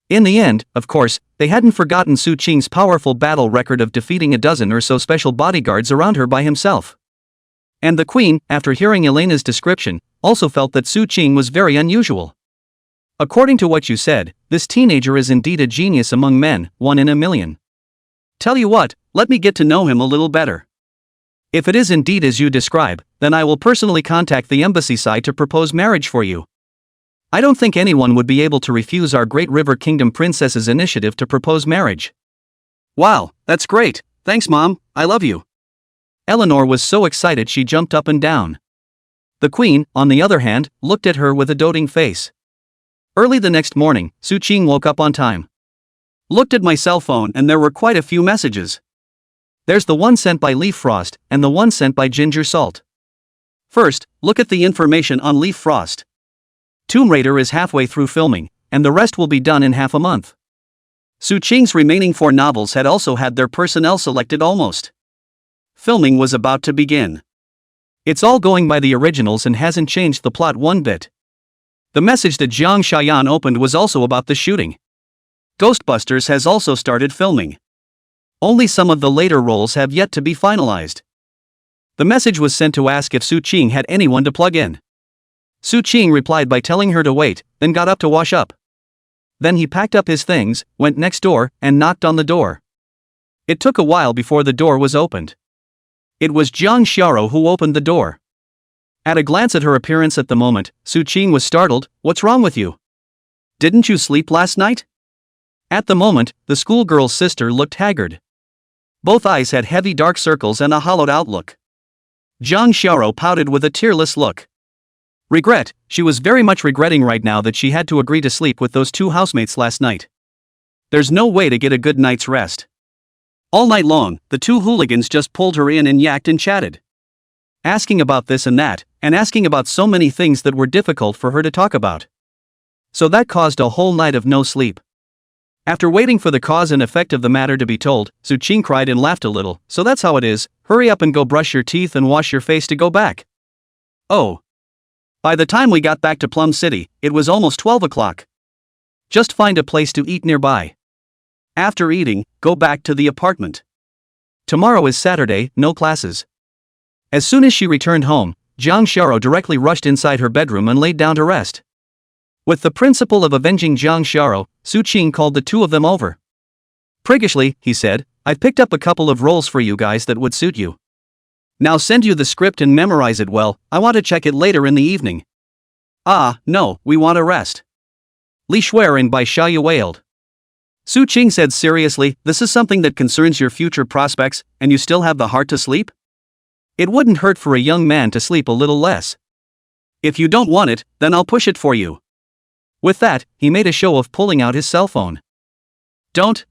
In the end, of course, they hadn't forgotten Su Qing's powerful battle record of defeating a dozen or so special bodyguards around her by himself. And the queen, after hearing Elena's description, also felt that Su Qing was very unusual. According to what you said, this teenager is indeed a genius among men, 1 in a million. Tell you what, let me get to know him a little better. If it is indeed as you describe, then I will personally contact the embassy side to propose marriage for you. I don't think anyone would be able to refuse our Great River Kingdom princess's initiative to propose marriage. Wow, that's great, thanks Mom, I love you. Eleanor was so excited she jumped up and down. The queen, on the other hand, looked at her with a doting face. Early the next morning, Su Qing woke up on time. Looked at my cell phone and there were quite a few messages. There's the one sent by Leaf Frost, and the one sent by Ginger Salt. First, look at the information on Leaf Frost. Tomb Raider is halfway through filming, and the rest will be done in half a month. Su Qing's remaining 4 novels had also had their personnel selected almost. Filming was about to begin. It's all going by the originals and hasn't changed the plot one bit. The message that Jiang Shayan opened was also about the shooting. Ghostbusters has also started filming. Only some of the later roles have yet to be finalized. The message was sent to ask if Su Qing had anyone to plug in. Su Qing replied by telling her to wait, then got up to wash up. Then he packed up his things, went next door, and knocked on the door. It took a while before the door was opened. It was Jiang Xiao who opened the door. At a glance at her appearance at the moment, Su Qing was startled. What's wrong with you? Didn't you sleep last night? At the moment, the schoolgirl's sister looked haggard. Both eyes had heavy dark circles and a hollowed out look. Jiang Xiao pouted with a tearless look. Regret, she was very much regretting right now that she had to agree to sleep with those 2 housemates last night. There's no way to get a good night's rest. All night long, the 2 hooligans just pulled her in and yacked and chatted. Asking about this and that, and asking about so many things that were difficult for her to talk about. So that caused a whole night of no sleep. After waiting for the cause and effect of the matter to be told, Su Qing cried and laughed a little. So that's how it is, hurry up and go brush your teeth and wash your face to go back. Oh. By the time we got back to Plum City, it was almost 12 o'clock. Just find a place to eat nearby. After eating, go back to the apartment. Tomorrow is Saturday, no classes. As soon as she returned home, Jiang Xiao directly rushed inside her bedroom and laid down to rest. With the principle of avenging Jiang Xiao, Su Qing called the 2 of them over. Priggishly, he said, I've picked up a couple of roles for you guys that would suit you. Now send you the script and memorize it well, I want to check it later in the evening. No, we want to rest. Li Shuiren by Xiaoyu wailed. Su Qing said seriously, this is something that concerns your future prospects, and you still have the heart to sleep? It wouldn't hurt for a young man to sleep a little less. If you don't want it, then I'll push it for you. With that, he made a show of pulling out his cell phone. Don't,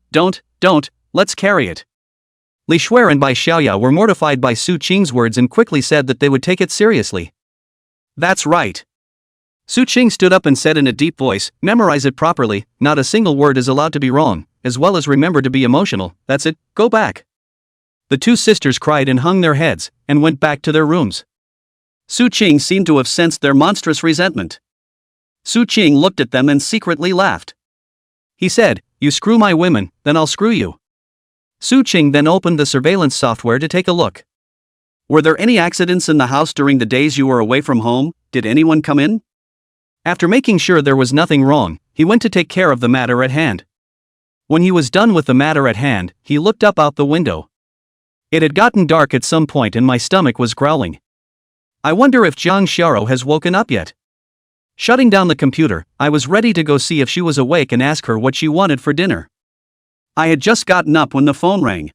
let's carry it. Li Shuiren by Xiaoya were mortified by Su Qing's words and quickly said that they would take it seriously. That's right. Su Qing stood up and said in a deep voice, memorize it properly, not a single word is allowed to be wrong, as well as remember to be emotional, that's it, go back. The 2 sisters cried and hung their heads, and went back to their rooms. Su Qing seemed to have sensed their monstrous resentment. Su Qing looked at them and secretly laughed. He said, you screw my women, then I'll screw you. Su Qing then opened the surveillance software to take a look. Were there any accidents in the house during the days you were away from home? Did anyone come in? After making sure there was nothing wrong, he went to take care of the matter at hand. When he was done with the matter at hand, he looked up out the window. It had gotten dark at some point and my stomach was growling. I wonder if Jang Shara has woken up yet. Shutting down the computer, I was ready to go see if she was awake and ask her what she wanted for dinner. I had just gotten up when the phone rang.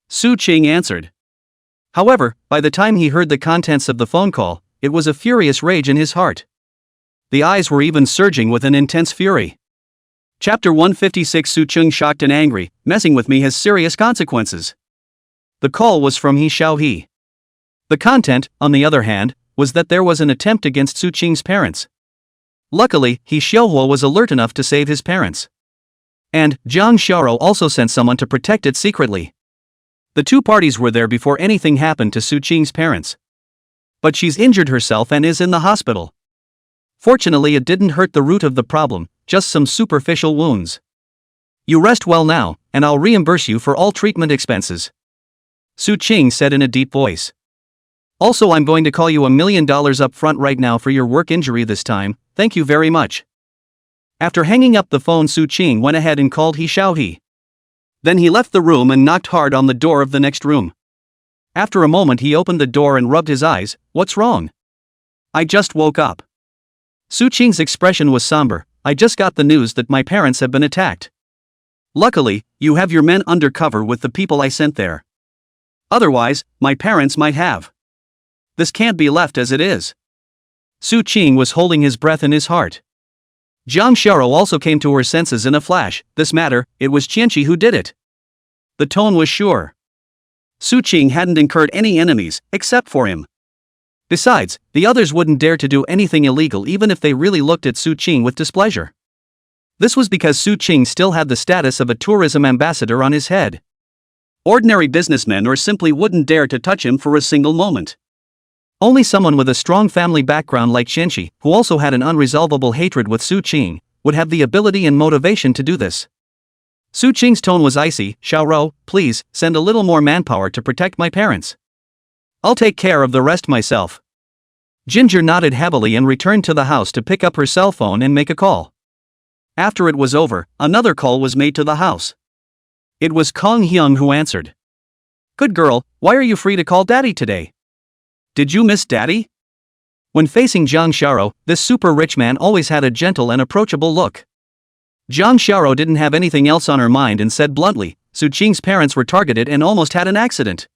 Su Ching answered. However, by the time he heard the contents of the phone call, it was a furious rage in his heart. The eyes were even surging with an intense fury. Chapter 156. Su Ching shocked and angry, messing with me has serious consequences. The call was from He Xiaohe. The content, on the other hand, was that there was an attempt against Su Ching's parents. Luckily, He Xiaohe was alert enough to save his parents. And Jang Shara also sent someone to protect it secretly. The two parties were there before anything happened to Su Ching's parents. But she's injured herself and is in the hospital. Fortunately, it didn't hurt the root of the problem, just some superficial wounds. You rest well now, and I'll reimburse you for all treatment expenses. Su Ching said in a deep voice. Also, I'm going to call you $1 million up front right now for your work injury this time, thank you very much. After hanging up the phone, Su Ching went ahead and called He Xiaohe. Then he left the room and knocked hard on the door of the next room. After a moment he opened the door and rubbed his eyes. What's wrong? I just woke up. Su Ching's expression was somber. I just got the news that my parents have been attacked. Luckily, you have your men under cover with the people I sent there. Otherwise, my parents might have. This can't be left as it is. Su Ching was holding his breath in his heart. Jang Shara also came to her senses in a flash. This matter, it was Qianqi who did it. The tone was sure. Su Ching hadn't incurred any enemies, except for him. Besides, the others wouldn't dare to do anything illegal even if they really looked at Su Ching with displeasure. This was because Su Ching still had the status of a tourism ambassador on his head. Ordinary businessmen or simply wouldn't dare to touch him for a single moment. Only someone with a strong family background like Qianqi, who also had an unresolvable hatred with Su Ching, would have the ability and motivation to do this. Su Ching's tone was icy. Xiaoro, please, send a little more manpower to protect my parents. I'll take care of the rest myself. Ginger nodded heavily and returned to the house to pick up her cell phone and make a call. After it was over, another call was made to the house. It was Kong Hyung who answered. Good girl, why are you free to call Daddy today? Did you miss Daddy? When facing Jang Shara, this super rich man always had a gentle and approachable look. Jang Shara didn't have anything else on her mind and said bluntly, Su Ching's parents were targeted and almost had an accident.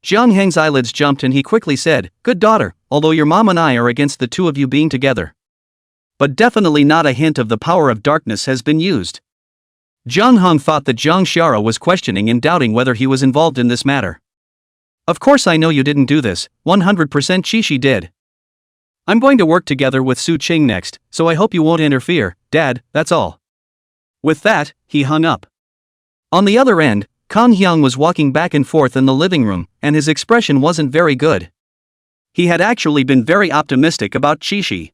Jiang Heng's eyelids jumped and he quickly said, Good daughter, although your mom and I are against the two of you being together. But definitely not a hint of the power of darkness has been used. Jiang Heng thought that Jang Shara was questioning and doubting whether he was involved in this matter. Of course I know you didn't do this, 100% Qishi did. I'm going to work together with Su Ching next, so I hope you won't interfere, Dad, that's all. With that, he hung up. On the other end, Kang Hyung was walking back and forth in the living room, and his expression wasn't very good. He had actually been very optimistic about Qishi.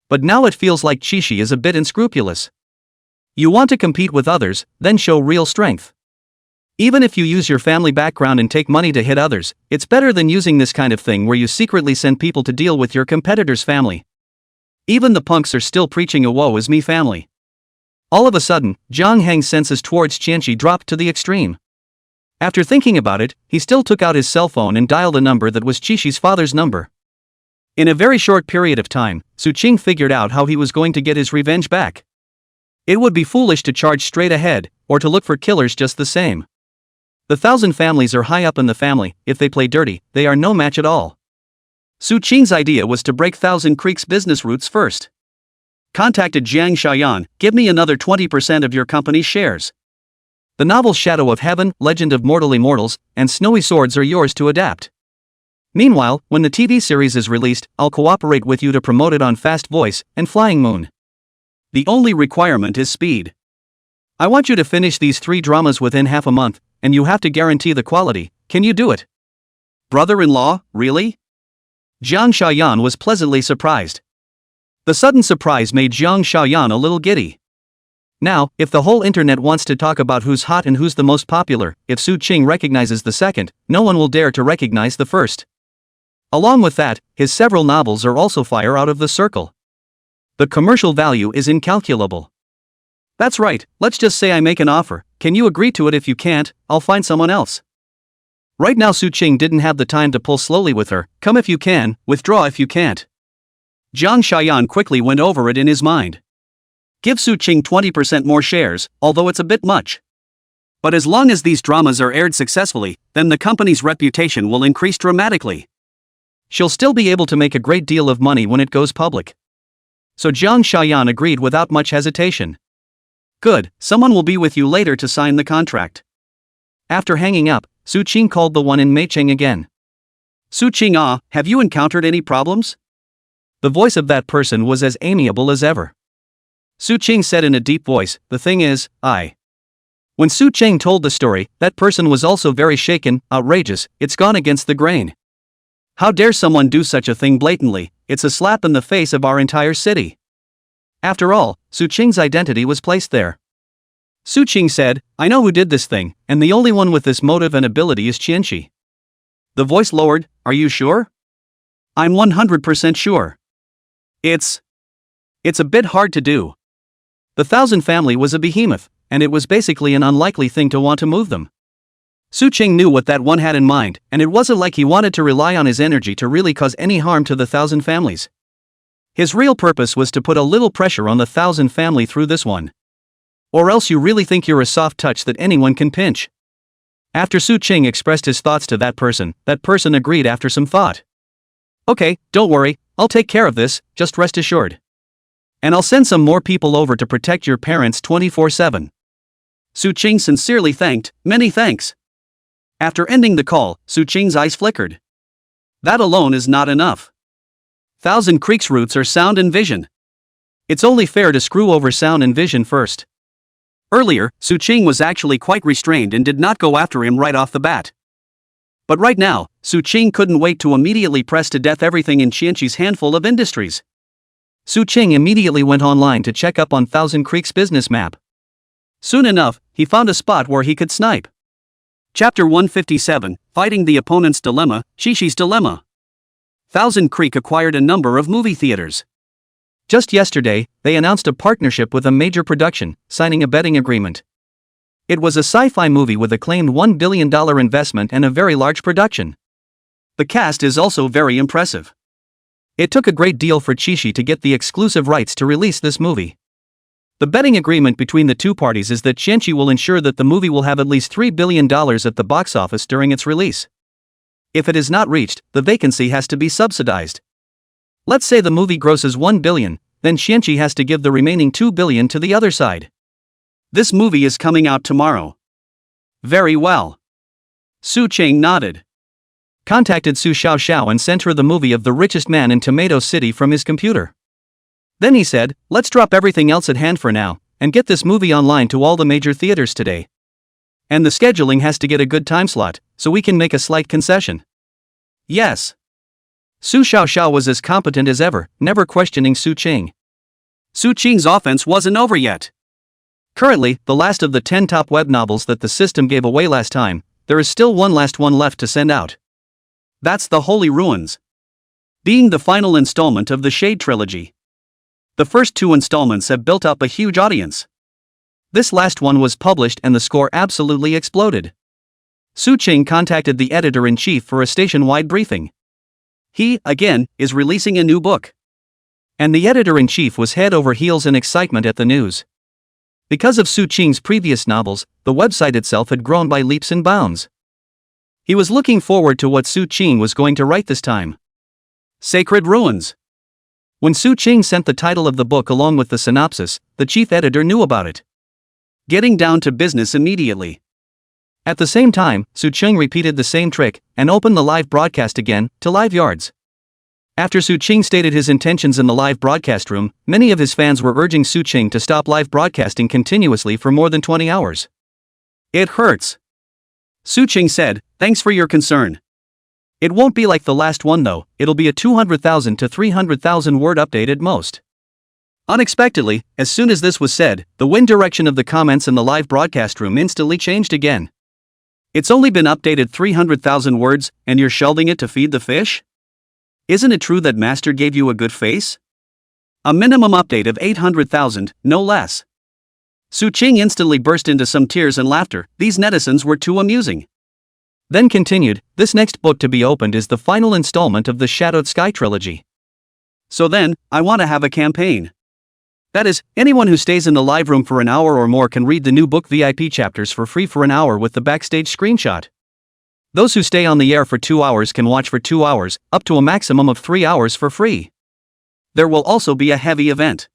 But now it feels like Qishi is a bit unscrupulous. You want to compete with others, then show real strength. Even if you use your family background and take money to hit others, it's better than using this kind of thing where you secretly send people to deal with your competitor's family. Even the punks are still preaching a woe is me family. All of a sudden, Jiang Heng's senses towards Qianqi dropped to the extreme. After thinking about it, he still took out his cell phone and dialed a number that was Qishi's father's number. In a very short period of time, Su Ching figured out how he was going to get his revenge back. It would be foolish to charge straight ahead, or to look for killers just the same. The 1,000 families are high up in the family. If they play dirty, they are no match at all. Su Ching's idea was to break 1,000 Creek's business routes first. Contacted Jiang Shayan, give me another 20% of your company's shares. The novels Shadow of Heaven, Legend of Mortal Immortals, and Snowy Swords are yours to adapt. Meanwhile, when the TV series is released, I'll cooperate with you to promote it on Fast Voice and Flying Moon. The only requirement is speed. I want you to finish these 3 dramas within half a month, and you have to guarantee the quality. Can you do it? Brother-in-law, really? Jiang Shayan was pleasantly surprised. The sudden surprise made Jiang Shayan a little giddy. Now, if the whole internet wants to talk about who's hot and who's the most popular, if Su Ching recognizes the second, no one will dare to recognize the first. Along with that, his several novels are also fire out of the circle. The commercial value is incalculable. That's right, let's just say I make an offer. Can you agree to it? If you can't, I'll find someone else. Right now Su Qing didn't have the time to pull slowly with her. Come if you can, withdraw if you can't. Jiang Xiaoyan quickly went over it in his mind. Give Su Qing 20% more shares, although it's a bit much. But as long as these dramas are aired successfully, then the company's reputation will increase dramatically. She'll still be able to make a great deal of money when it goes public. So Jiang Xiaoyan agreed without much hesitation. Good, someone will be with you later to sign the contract. After hanging up, Su Qing called the one in Meicheng again. Su Qing, have you encountered any problems? The voice of that person was as amiable as ever. Su Qing said in a deep voice, the thing is, When Su Qing told the story, that person was also very shaken. Outrageous, it's gone against the grain. How dare someone do such a thing blatantly? It's a slap in the face of our entire city. After all, Su Qing's identity was placed there. Su Qing said, I know who did this thing, and the only one with this motive and ability is Qianqi. The voice lowered, are you sure? I'm 100% sure. It's a bit hard to do. The Thousand family was a behemoth, and it was basically an unlikely thing to want to move them. Su Qing knew what that one had in mind, and it wasn't like he wanted to rely on his energy to really cause any harm to the Thousand families. His real purpose was to put a little pressure on the Thousand family through this one. Or else you really think you're a soft touch that anyone can pinch? After Su Qing expressed his thoughts to that person agreed after some thought. Okay, don't worry, I'll take care of this, just rest assured. And I'll send some more people over to protect your parents 24/7. Su Qing sincerely thanked, many thanks. After ending the call, Su Qing's eyes flickered. That alone is not enough. Thousand Creek's roots are sound and vision. It's only fair to screw over sound and vision first. Earlier, Su Qing was actually quite restrained and did not go after him right off the bat. But right now, Su Qing couldn't wait to immediately press to death everything in Qianqi's handful of industries. Su Qing immediately went online to check up on Thousand Creek's business map. Soon enough, he found a spot where he could snipe. Chapter 157, Fighting the Opponent's Dilemma, Shishi's Dilemma. Thousand Creek acquired a number of movie theaters. Just yesterday, they announced a partnership with a major production, signing a betting agreement. It was a sci-fi movie with a claimed $1 billion investment and a very large production. The cast is also very impressive. It took a great deal for Shishi to get the exclusive rights to release this movie. The betting agreement between the two parties is that Qianqi will ensure that the movie will have at least $3 billion at the box office during its release. If it is not reached, the vacancy has to be subsidized. Let's say the movie grosses $1 billion, then Qianqi has to give the remaining $2 billion to the other side. This movie is coming out tomorrow. Very well. Su Qing nodded. Contacted Su Xiaoxiao and sent her the movie of The Richest Man in Tomato City from his computer. Then he said, let's drop everything else at hand for now, and get this movie online to all the major theaters today. And the scheduling has to get a good time slot, so we can make a slight concession. Yes. Su Xiaoxiao was as competent as ever, never questioning Su Qing. Su Qing's offense wasn't over yet. Currently, the last of the 10 top web novels that the system gave away last time, there is still one last one left to send out. That's The Holy Ruins. Being the final installment of the Shade trilogy. The first two installments have built up a huge audience. This last one was published and the score absolutely exploded. Su Qing contacted the editor-in-chief for a station-wide briefing. He, again, is releasing a new book. And the editor-in-chief was head over heels in excitement at the news. Because of Su Qing's previous novels, the website itself had grown by leaps and bounds. He was looking forward to what Su Qing was going to write this time. Sacred Ruins. When Su Qing sent the title of the book along with the synopsis, the chief editor knew about it. Getting down to business immediately. At the same time, Su Qing repeated the same trick, and opened the live broadcast again, to live yards. After Su Qing stated his intentions in the live broadcast room, many of his fans were urging Su Qing to stop live broadcasting continuously for more than 20 hours. It hurts. Su Qing said, thanks for your concern. It won't be like the last one though, it'll be a 200,000 to 300,000 word update at most. Unexpectedly, as soon as this was said, the wind direction of the comments in the live broadcast room instantly changed again. It's only been updated 300,000 words, and you're shelving it to feed the fish? Isn't it true that Master gave you a good face? A minimum update of 800,000, no less. Su Qing instantly burst into some tears and laughter. These netizens were too amusing. Then continued, this next book to be opened is the final installment of the Shadowed Sky trilogy. So then, I want to have a campaign. That is, anyone who stays in the live room for an hour or more can read the new book VIP chapters for free for an hour with the backstage screenshot. Those who stay on the air for 2 hours can watch for 2 hours, up to a maximum of 3 hours for free. There will also be a heavy event.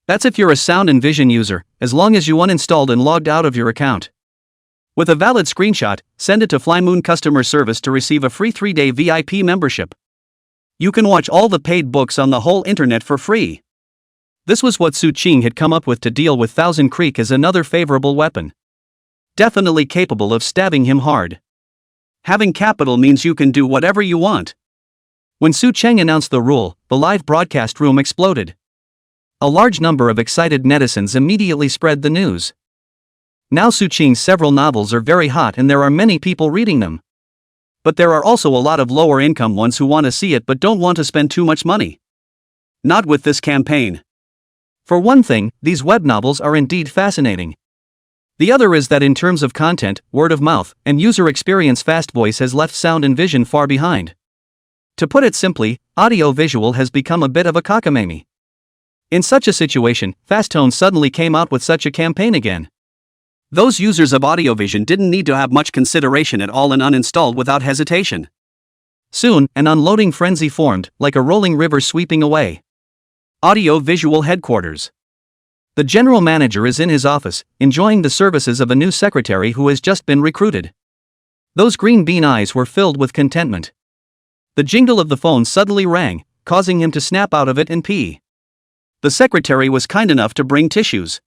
That's if you're a Sound and Vision user, as long as you uninstalled and logged out of your account. With a valid screenshot, send it to Flymoon customer service to receive a free 3-day VIP membership. You can watch all the paid books on the whole internet for free. This was what Su Qing had come up with to deal with Thousand Creek as another favorable weapon. Definitely capable of stabbing him hard. Having capital means you can do whatever you want. When Su Cheng announced the rule, the live broadcast room exploded. A large number of excited netizens immediately spread the news. Now Su Qing's several novels are very hot and there are many people reading them. But there are also a lot of lower income ones who want to see it but don't want to spend too much money. Not with this campaign. For one thing, these web novels are indeed fascinating. The other is that in terms of content, word of mouth, and user experience, Fast Voice has left Sound and Vision far behind. To put it simply, audio-visual has become a bit of a cockamamie. In such a situation, Fasttone suddenly came out with such a campaign again. Those users of Audiovision didn't need to have much consideration at all and uninstalled without hesitation. Soon, an unloading frenzy formed, like a rolling river sweeping away. Audio-visual headquarters. The general manager is in his office, enjoying the services of a new secretary who has just been recruited. Those green bean eyes were filled with contentment. The jingle of the phone suddenly rang, causing him to snap out of it and pee. The secretary was kind enough to bring tissues.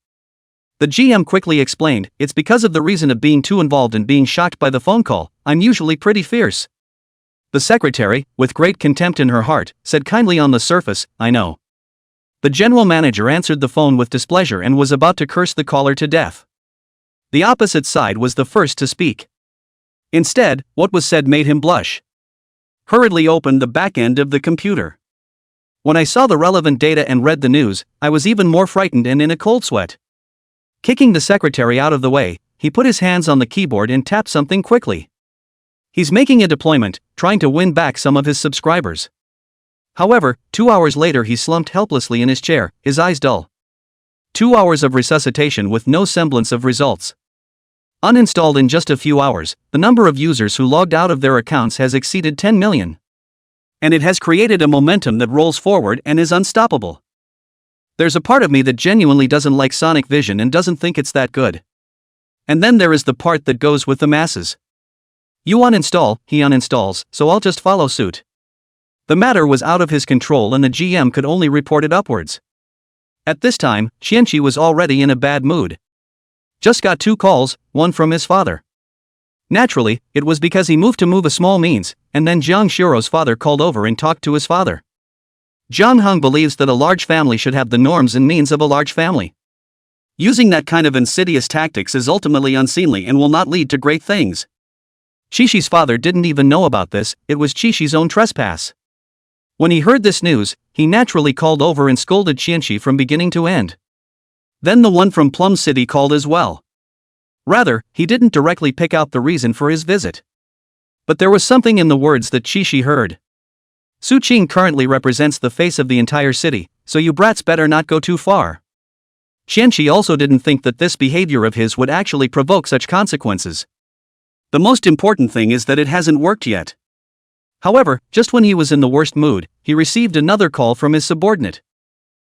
The GM quickly explained, it's because of the reason of being too involved and being shocked by the phone call, I'm usually pretty fierce. The secretary, with great contempt in her heart, said kindly on the surface, I know. The general manager answered the phone with displeasure and was about to curse the caller to death. The opposite side was the first to speak. Instead, what was said made him blush. Hurriedly opened the back end of the computer. When I saw the relevant data and read the news, I was even more frightened and in a cold sweat. Kicking the secretary out of the way, he put his hands on the keyboard and tapped something quickly. He's making a deployment, trying to win back some of his subscribers. However, 2 hours later he slumped helplessly in his chair, his eyes dull. 2 hours of resuscitation with no semblance of results. Uninstalled in just a few hours, the number of users who logged out of their accounts has exceeded 10 million. And it has created a momentum that rolls forward and is unstoppable. There's a part of me that genuinely doesn't like Sonic Vision and doesn't think it's that good. And then there is the part that goes with the masses. You uninstall, he uninstalls, so I'll just follow suit. The matter was out of his control and the GM could only report it upwards. At this time, Qianqi was already in a bad mood. Just got 2 calls, one from his father. Naturally, it was because he moved a small means, and then Jiang Shiro's father called over and talked to his father. Jiang Heng believes that a large family should have the norms and means of a large family. Using that kind of insidious tactics is ultimately unseemly and will not lead to great things. Qishi's father didn't even know about this, it was Qishi's own trespass. When he heard this news, he naturally called over and scolded Qianqi from beginning to end. Then the one from Plum City called as well. Rather, he didn't directly pick out the reason for his visit. But there was something in the words that Qishi heard. Su Qing currently represents the face of the entire city, so you brats better not go too far. Qianqi also didn't think that this behavior of his would actually provoke such consequences. The most important thing is that it hasn't worked yet. However, just when he was in the worst mood, he received another call from his subordinate.